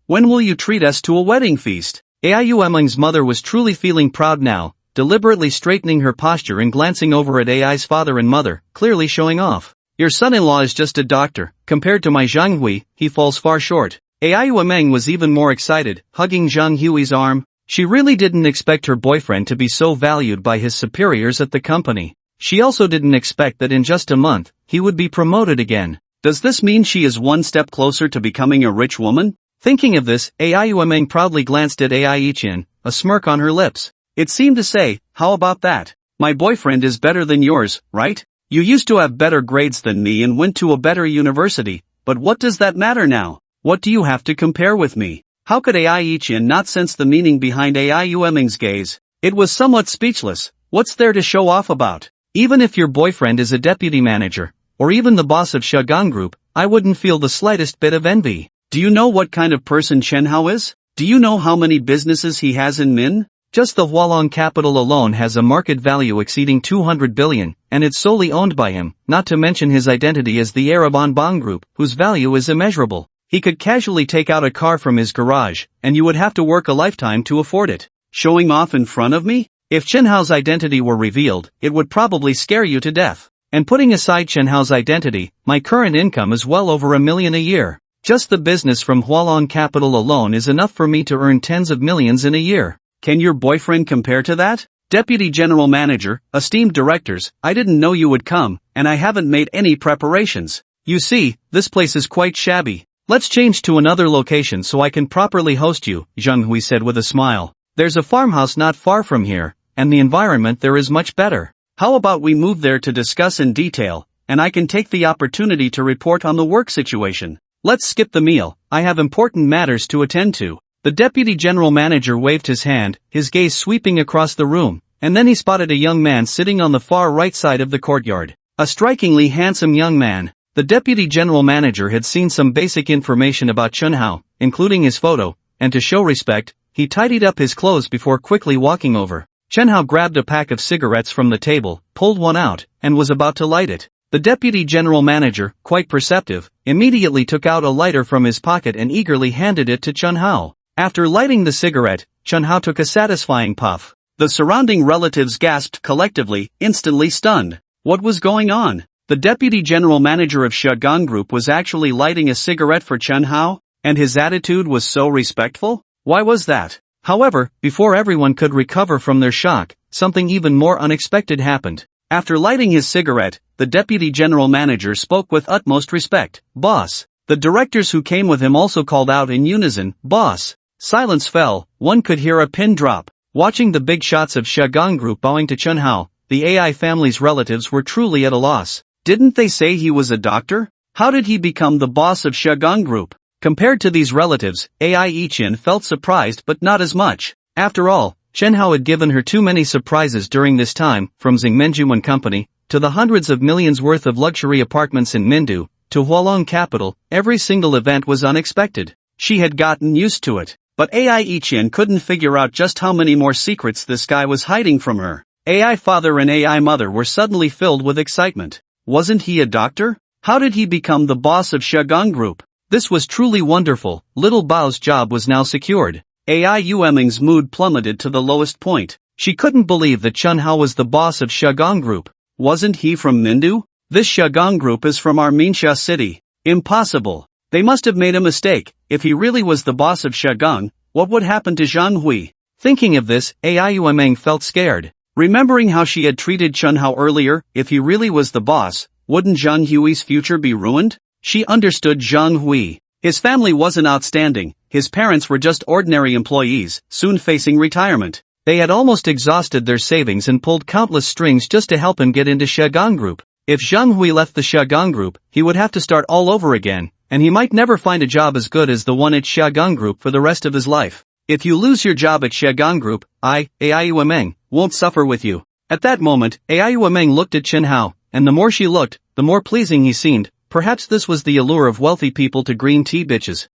When will you treat us to a wedding feast? Ai Yuemeng's mother was truly feeling proud now, deliberately straightening her posture and glancing over at Ai's father and mother, clearly showing off. Your son-in-law is just a doctor. Compared to my Zhang Hui, he falls far short. Ai Yuemeng was even more excited, hugging Zhang Hui's arm. She really didn't expect her boyfriend to be so valued by his superiors at the company. She also didn't expect that in just a month, he would be promoted again. Does this mean she is one step closer to becoming a rich woman? Thinking of this, Ai Yuemeng proudly glanced at Ai Yichin, a smirk on her lips. It seemed to say, how about that? My boyfriend is better than yours, right? You used to have better grades than me and went to a better university, but what does that matter now? What do you have to compare with me? How could Ai Yichin not sense the meaning behind Ai Yuemeng's gaze? It was somewhat speechless. What's there to show off about? Even if your boyfriend is a deputy manager, or even the boss of Shagang Group, I wouldn't feel the slightest bit of envy. Do you know what kind of person Chen Hao is? Do you know how many businesses he has in Min? Just the Hualong capital alone has a market value exceeding 200 billion, and it's solely owned by him, not to mention his identity as the heir of Anbang Group, whose value is immeasurable. He could casually take out a car from his garage, and you would have to work a lifetime to afford it. Showing off in front of me? If Chen Hao's identity were revealed, it would probably scare you to death. And putting aside Chen Hao's identity, my current income is well over $1 million a year. Just the business from Hualong Capital alone is enough for me to earn tens of millions in a year. Can your boyfriend compare to that? Deputy General Manager, esteemed directors, I didn't know you would come, and I haven't made any preparations. You see, this place is quite shabby. Let's change to another location so I can properly host you, Zhang Hui said with a smile. There's a farmhouse not far from here, and the environment there is much better. How about we move there to discuss in detail, and I can take the opportunity to report on the work situation. Let's skip the meal, I have important matters to attend to. The deputy general manager waved his hand, his gaze sweeping across the room, and then he spotted a young man sitting on the far right side of the courtyard. A strikingly handsome young man. The deputy general manager had seen some basic information about Chen Hao, including his photo, and to show respect, he tidied up his clothes before quickly walking over. Chen Hao grabbed a pack of cigarettes from the table, pulled one out, and was about to light it. The deputy general manager, quite perceptive, immediately took out a lighter from his pocket and eagerly handed it to Chen Hao. After lighting the cigarette, Chen Hao took a satisfying puff. The surrounding relatives gasped collectively, instantly stunned. What was going on? The deputy general manager of Shagang Group was actually lighting a cigarette for Chen Hao, and his attitude was so respectful? Why was that? However, before everyone could recover from their shock, something even more unexpected happened. After lighting his cigarette, the deputy general manager spoke with utmost respect. Boss. The directors who came with him also called out in unison, Boss. Silence fell, one could hear a pin drop. Watching the big shots of Shagang Group bowing to Chen Hao, the AI family's relatives were truly at a loss. Didn't they say he was a doctor? How did he become the boss of Shagang Group? Compared to these relatives, Ai Yichin felt surprised but not as much. After all, Chen Hao had given her too many surprises during this time, from Xingmenju and Company, to the hundreds of millions worth of luxury apartments in Mindu, to Hualong Capital, every single event was unexpected. She had gotten used to it. But Ai Yichin couldn't figure out just how many more secrets this guy was hiding from her. Ai father and Ai mother were suddenly filled with excitement. Wasn't he a doctor? How did he become the boss of Shagang Group? This was truly wonderful. Little Bao's job was now secured. Ai Yuemeng's mood plummeted to the lowest point. She couldn't believe that Chen Hao was the boss of Shagang Group. Wasn't he from Mindu? This Shagang Group is from Arminsha city. Impossible. They must have made a mistake. If he really was the boss of Shagang, what would happen to Zhang Hui? Thinking of this, Ai Yuemeng felt scared. Remembering how she had treated Chen Hao earlier, if he really was the boss, wouldn't Zhang Hui's future be ruined? She understood Zhang Hui. His family wasn't outstanding, his parents were just ordinary employees, soon facing retirement. They had almost exhausted their savings and pulled countless strings just to help him get into Shagang Group. If Zhang Hui left the Shagang Group, he would have to start all over again, and he might never find a job as good as the one at Shagang Group for the rest of his life. If you lose your job at Shegang Group, Aiuameng, won't suffer with you. At that moment, Aiuameng looked at Chen Hao, and the more she looked, the more pleasing he seemed. Perhaps this was the allure of wealthy people to green tea bitches.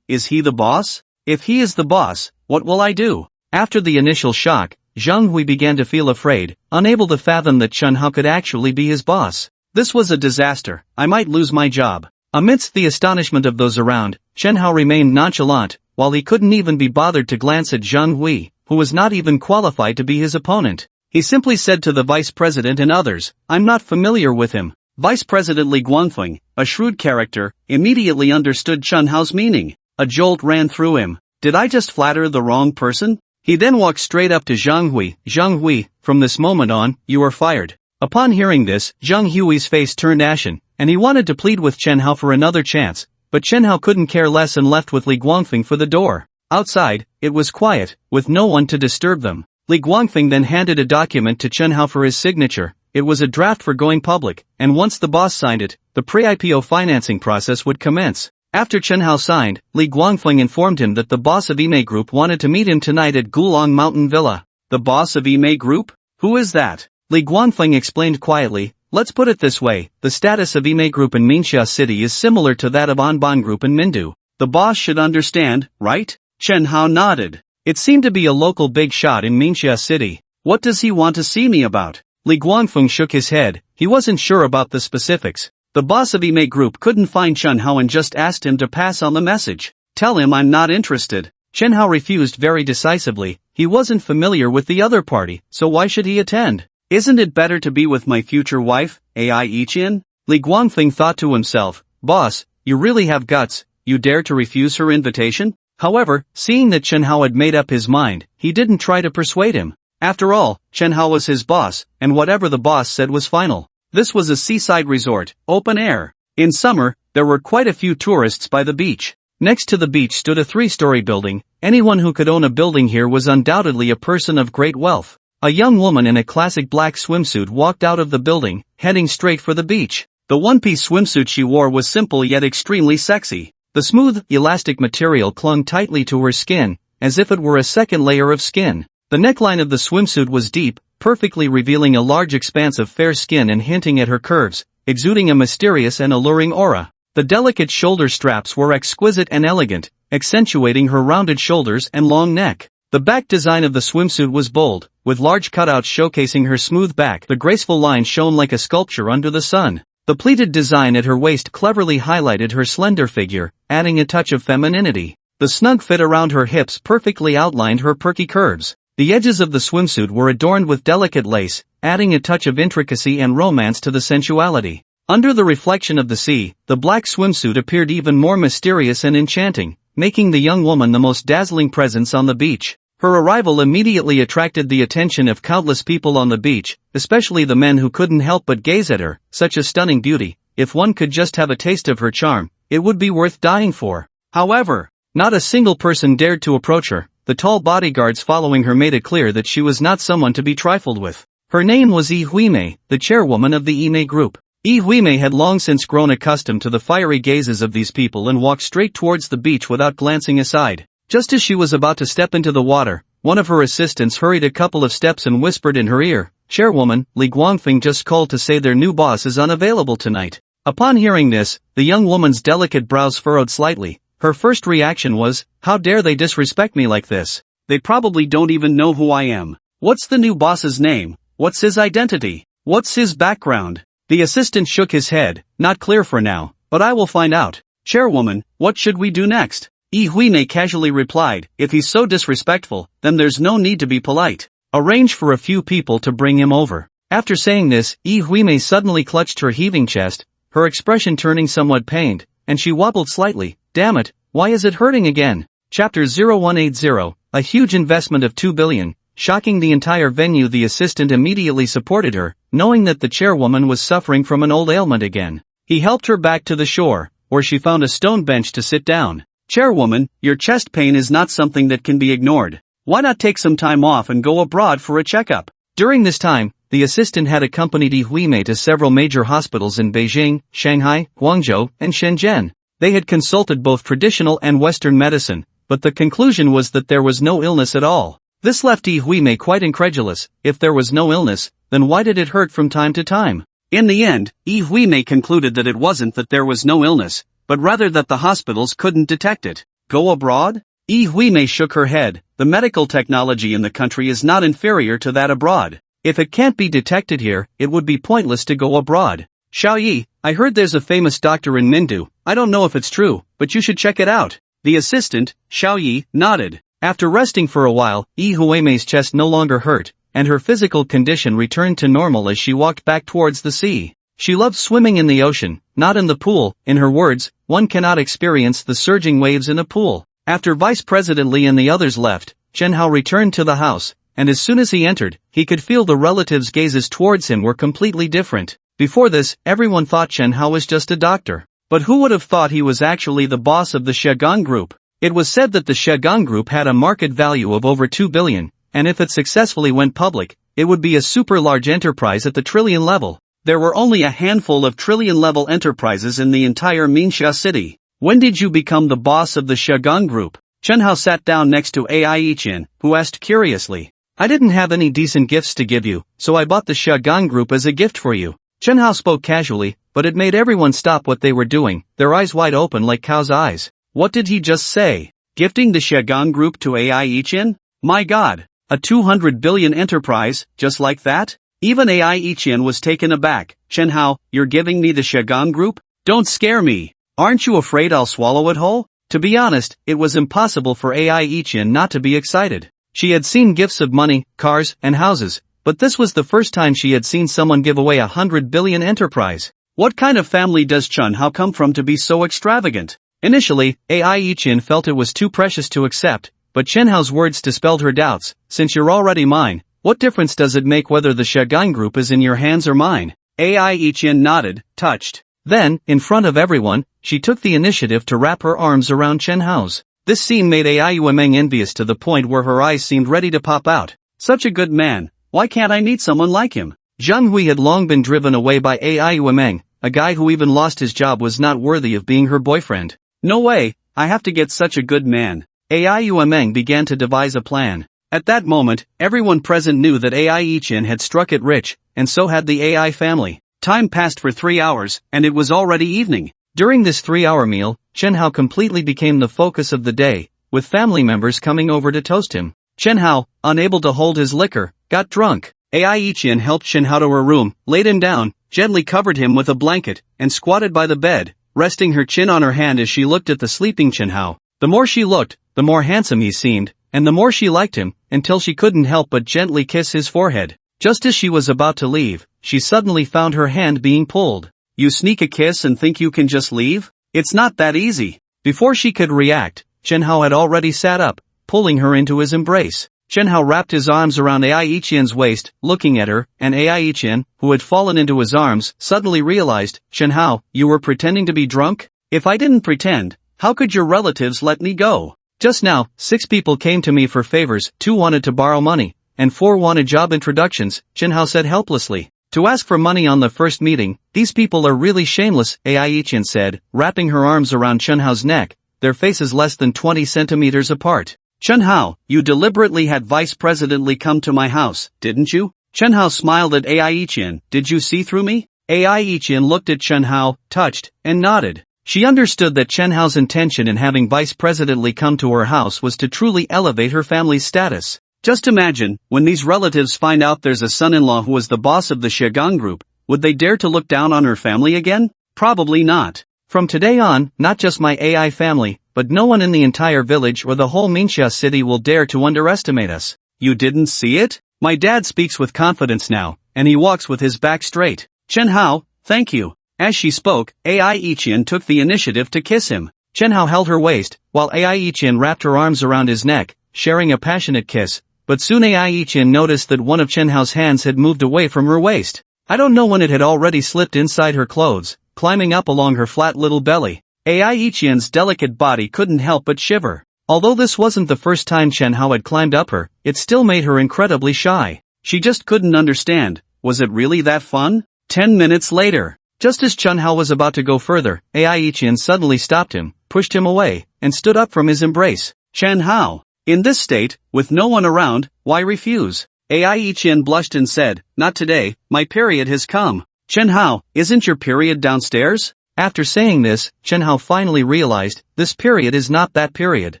Is he the boss? If he is the boss, what will I do? After the initial shock, Zhang Hui began to feel afraid, unable to fathom that Chen Hao could actually be his boss. This was a disaster. I might lose my job. Amidst the astonishment of those around, Chen Hao remained nonchalant, while he couldn't even be bothered to glance at Zhang Hui, who was not even qualified to be his opponent. He simply said to the vice president and others, "I'm not familiar with him." Vice President Li Guangfeng, a shrewd character, immediately understood Chen Hao's meaning. A jolt ran through him. Did I just flatter the wrong person? He then walked straight up to Zhang Hui. "Zhang Hui, from this moment on, you are fired." Upon hearing this, Zhang Hui's face turned ashen, and he wanted to plead with Chen Hao for another chance, but Chen Hao couldn't care less and left with Li Guangfeng for the door. Outside, it was quiet, with no one to disturb them. Li Guangfeng then handed a document to Chen Hao for his signature. It was a draft for going public, and once the boss signed it, the pre-IPO financing process would commence. After Chen Hao signed, Li Guangfeng informed him that the boss of Imei Group wanted to meet him tonight at Gulong Mountain Villa. The boss of Imei Group? Who is that? Li Guangfeng explained quietly. Let's put it this way, the status of Imei Group in Ningxia City is similar to that of Anban Group in Mindu. The boss should understand, right? Chen Hao nodded. It seemed to be a local big shot in Ningxia City. What does he want to see me about? Li Guangfeng shook his head. He wasn't sure about the specifics. The boss of Imei Group couldn't find Chen Hao and just asked him to pass on the message. Tell him I'm not interested. Chen Hao refused very decisively. He wasn't familiar with the other party, so why should he attend? Isn't it better to be with my future wife, Ai Ichin? Li Guangfeng thought to himself, boss, you really have guts, you dare to refuse her invitation? However, seeing that Chen Hao had made up his mind, he didn't try to persuade him. After all, Chen Hao was his boss, and whatever the boss said was final. This was a seaside resort, open air. In summer, there were quite a few tourists by the beach. Next to the beach stood a 3-story building. Anyone who could own a building here was undoubtedly a person of great wealth. A young woman in a classic black swimsuit walked out of the building, heading straight for the beach. The one-piece swimsuit she wore was simple yet extremely sexy. The smooth, elastic material clung tightly to her skin, as if it were a second layer of skin. The neckline of the swimsuit was deep, perfectly revealing a large expanse of fair skin and hinting at her curves, exuding a mysterious and alluring aura. The delicate shoulder straps were exquisite and elegant, accentuating her rounded shoulders and long neck. The back design of the swimsuit was bold, with large cutouts showcasing her smooth back. The graceful line shone like a sculpture under the sun. The pleated design at her waist cleverly highlighted her slender figure, adding a touch of femininity. The snug fit around her hips perfectly outlined her perky curves. The edges of the swimsuit were adorned with delicate lace, adding a touch of intricacy and romance to the sensuality. Under the reflection of the sea, the black swimsuit appeared even more mysterious and enchanting, making the young woman the most dazzling presence on the beach. Her arrival immediately attracted the attention of countless people on the beach, especially the men who couldn't help but gaze at her. Such a stunning beauty. If one could just have a taste of her charm, it would be worth dying for. However, not a single person dared to approach her. The tall bodyguards following her made it clear that she was not someone to be trifled with. Her name was Yi Huimei, the chairwoman of the Imei Group. Yi Huimei had long since grown accustomed to the fiery gazes of these people and walked straight towards the beach without glancing aside. Just as she was about to step into the water, one of her assistants hurried a couple of steps and whispered in her ear, "Chairwoman, Li Guangfeng just called to say their new boss is unavailable tonight." Upon hearing this, the young woman's delicate brows furrowed slightly. Her first reaction was, how dare they disrespect me like this? They probably don't even know who I am. What's the new boss's name? What's his identity? What's his background? The assistant shook his head, not clear for now, but I will find out. Chairwoman, what should we do next? Yi Huimei casually replied, if he's so disrespectful, then there's no need to be polite. Arrange for a few people to bring him over. After saying this, Yi Huimei suddenly clutched her heaving chest, her expression turning somewhat pained, and she wobbled slightly. Damn it, why is it hurting again? Chapter 0180, a huge investment of 2 billion. Shocking the entire venue, the assistant immediately supported her, knowing that the chairwoman was suffering from an old ailment again. He helped her back to the shore, where she found a stone bench to sit down. Chairwoman, your chest pain is not something that can be ignored. Why not take some time off and go abroad for a checkup? During this time, the assistant had accompanied Yi Huimei to several major hospitals in Beijing, Shanghai, Guangzhou, and Shenzhen. They had consulted both traditional and Western medicine, but the conclusion was that there was no illness at all. This left Yi Huimei quite incredulous. If there was no illness, then why did it hurt from time to time? In the end, Yi Huimei concluded that it wasn't that there was no illness, but rather that the hospitals couldn't detect it. Go abroad? Yi Huimei shook her head. The medical technology in the country is not inferior to that abroad. If it can't be detected here, it would be pointless to go abroad. Xiao Yi, I heard there's a famous doctor in Mindu. I don't know if it's true, but you should check it out. The assistant, Xiao Yi, nodded. After resting for a while, Yi Huimei's chest no longer hurt, and her physical condition returned to normal as she walked back towards the sea. She loved swimming in the ocean, not in the pool. In her words, one cannot experience the surging waves in a pool. After Vice President Li and the others left, Chen Hao returned to the house, and as soon as he entered, he could feel the relatives' gazes towards him were completely different. Before this, everyone thought Chen Hao was just a doctor. But who would have thought he was actually the boss of the Shegang Group? It was said that the Shegang Group had a market value of over 2 billion, and if it successfully went public, it would be a super large enterprise at the trillion level. There were only a handful of trillion-level enterprises in the entire Minxia city. When did you become the boss of the Shegang Group? Chen Hao sat down next to Ai Yichin, who asked curiously. I didn't have any decent gifts to give you, so I bought the Shegang Group as a gift for you. Chen Hao spoke casually, but it made everyone stop what they were doing, their eyes wide open like cows' eyes. What did he just say? Gifting the Shegang Group to Ai Yichin? My god! A 200 billion enterprise, just like that? Even Ai Yichin was taken aback. Chen Hao, you're giving me the Shegang Group? Don't scare me! Aren't you afraid I'll swallow it whole? To be honest, it was impossible for Ai Yichin not to be excited. She had seen gifts of money, cars, and houses, but this was the first time she had seen someone give away 100 billion enterprise. What kind of family does Chen Hao come from to be so extravagant? Initially, Ai Yichin felt it was too precious to accept, but Chen Hao's words dispelled her doubts. Since you're already mine, what difference does it make whether the Shegang Group is in your hands or mine? Ai Yichin nodded, touched. Then, in front of everyone, she took the initiative to wrap her arms around Chen Hao's. This scene made Ai Yuemeng envious to the point where her eyes seemed ready to pop out. Such a good man, why can't I meet someone like him? Zhang Hui had long been driven away by Ai Yuemeng, a guy who even lost his job was not worthy of being her boyfriend. No way, I have to get such a good man. Ai Yuemeng began to devise a plan. At that moment, everyone present knew that Ai Yichin had struck it rich, and so had the Ai family. Time passed for 3 hours, and it was already evening. During this 3-hour meal, Chen Hao completely became the focus of the day, with family members coming over to toast him. Chen Hao, unable to hold his liquor, got drunk. Ai Yichin helped Chen Hao to her room, laid him down, gently covered him with a blanket, and squatted by the bed, resting her chin on her hand as she looked at the sleeping Chen Hao. The more she looked, the more handsome he seemed, and the more she liked him, until she couldn't help but gently kiss his forehead. Just as she was about to leave, she suddenly found her hand being pulled. You sneak a kiss and think you can just leave? It's not that easy. Before she could react, Chen Hao had already sat up, pulling her into his embrace. Chen Hao wrapped his arms around Ai Yichin's waist, looking at her, and Ai Yichin, who had fallen into his arms, suddenly realized, Chen Hao, you were pretending to be drunk? If I didn't pretend, how could your relatives let me go? Just now, 6 people came to me for favors, 2 wanted to borrow money, and 4 wanted job introductions, Chen Hao said helplessly. To ask for money on the first meeting, these people are really shameless, Ai Yichin said, wrapping her arms around Chen Hao's neck, their faces less than 20 centimeters apart. Chen Hao, you deliberately had Vice President Li come to my house, didn't you? Chen Hao smiled at Ai Yichin. Did you see through me? Ai Yichin looked at Chen Hao, touched, and nodded. She understood that Chen Hao's intention in having Vice President Li come to her house was to truly elevate her family's status. Just imagine, when these relatives find out there's a son-in-law who was the boss of the Shegang Group, would they dare to look down on her family again? Probably not. From today on, not just my Ai family, but no one in the entire village or the whole Minxia city will dare to underestimate us. You didn't see it? My dad speaks with confidence now, and he walks with his back straight. Chen Hao, thank you. As she spoke, Ai Yichin took the initiative to kiss him. Chen Hao held her waist, while Ai Yichin wrapped her arms around his neck, sharing a passionate kiss. But soon Ai Yichin noticed that one of Chen Hao's hands had moved away from her waist. I don't know when it had already slipped inside her clothes, climbing up along her flat little belly. Ai Yichin's delicate body couldn't help but shiver. Although this wasn't the first time Chen Hao had climbed up her, it still made her incredibly shy. She just couldn't understand, was it really that fun? 10 minutes later, just as Chen Hao was about to go further, Ai Yichin suddenly stopped him, pushed him away, and stood up from his embrace. Chen Hao. In this state, with no one around, why refuse? Ai Chen blushed and said, not today, my period has come. Chen Hao, isn't your period downstairs? After saying this, Chen Hao finally realized, this period is not that period.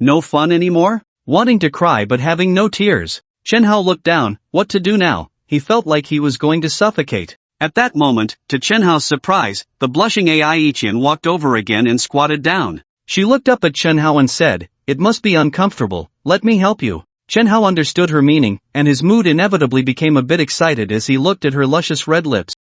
No fun anymore? Wanting to cry but having no tears. Chen Hao looked down, what to do now? He felt like he was going to suffocate. At that moment, to Chen Hao's surprise, the blushing Ai Chen walked over again and squatted down. She looked up at Chen Hao and said, it must be uncomfortable, let me help you. Chen Hao understood her meaning, and his mood inevitably became a bit excited as he looked at her luscious red lips.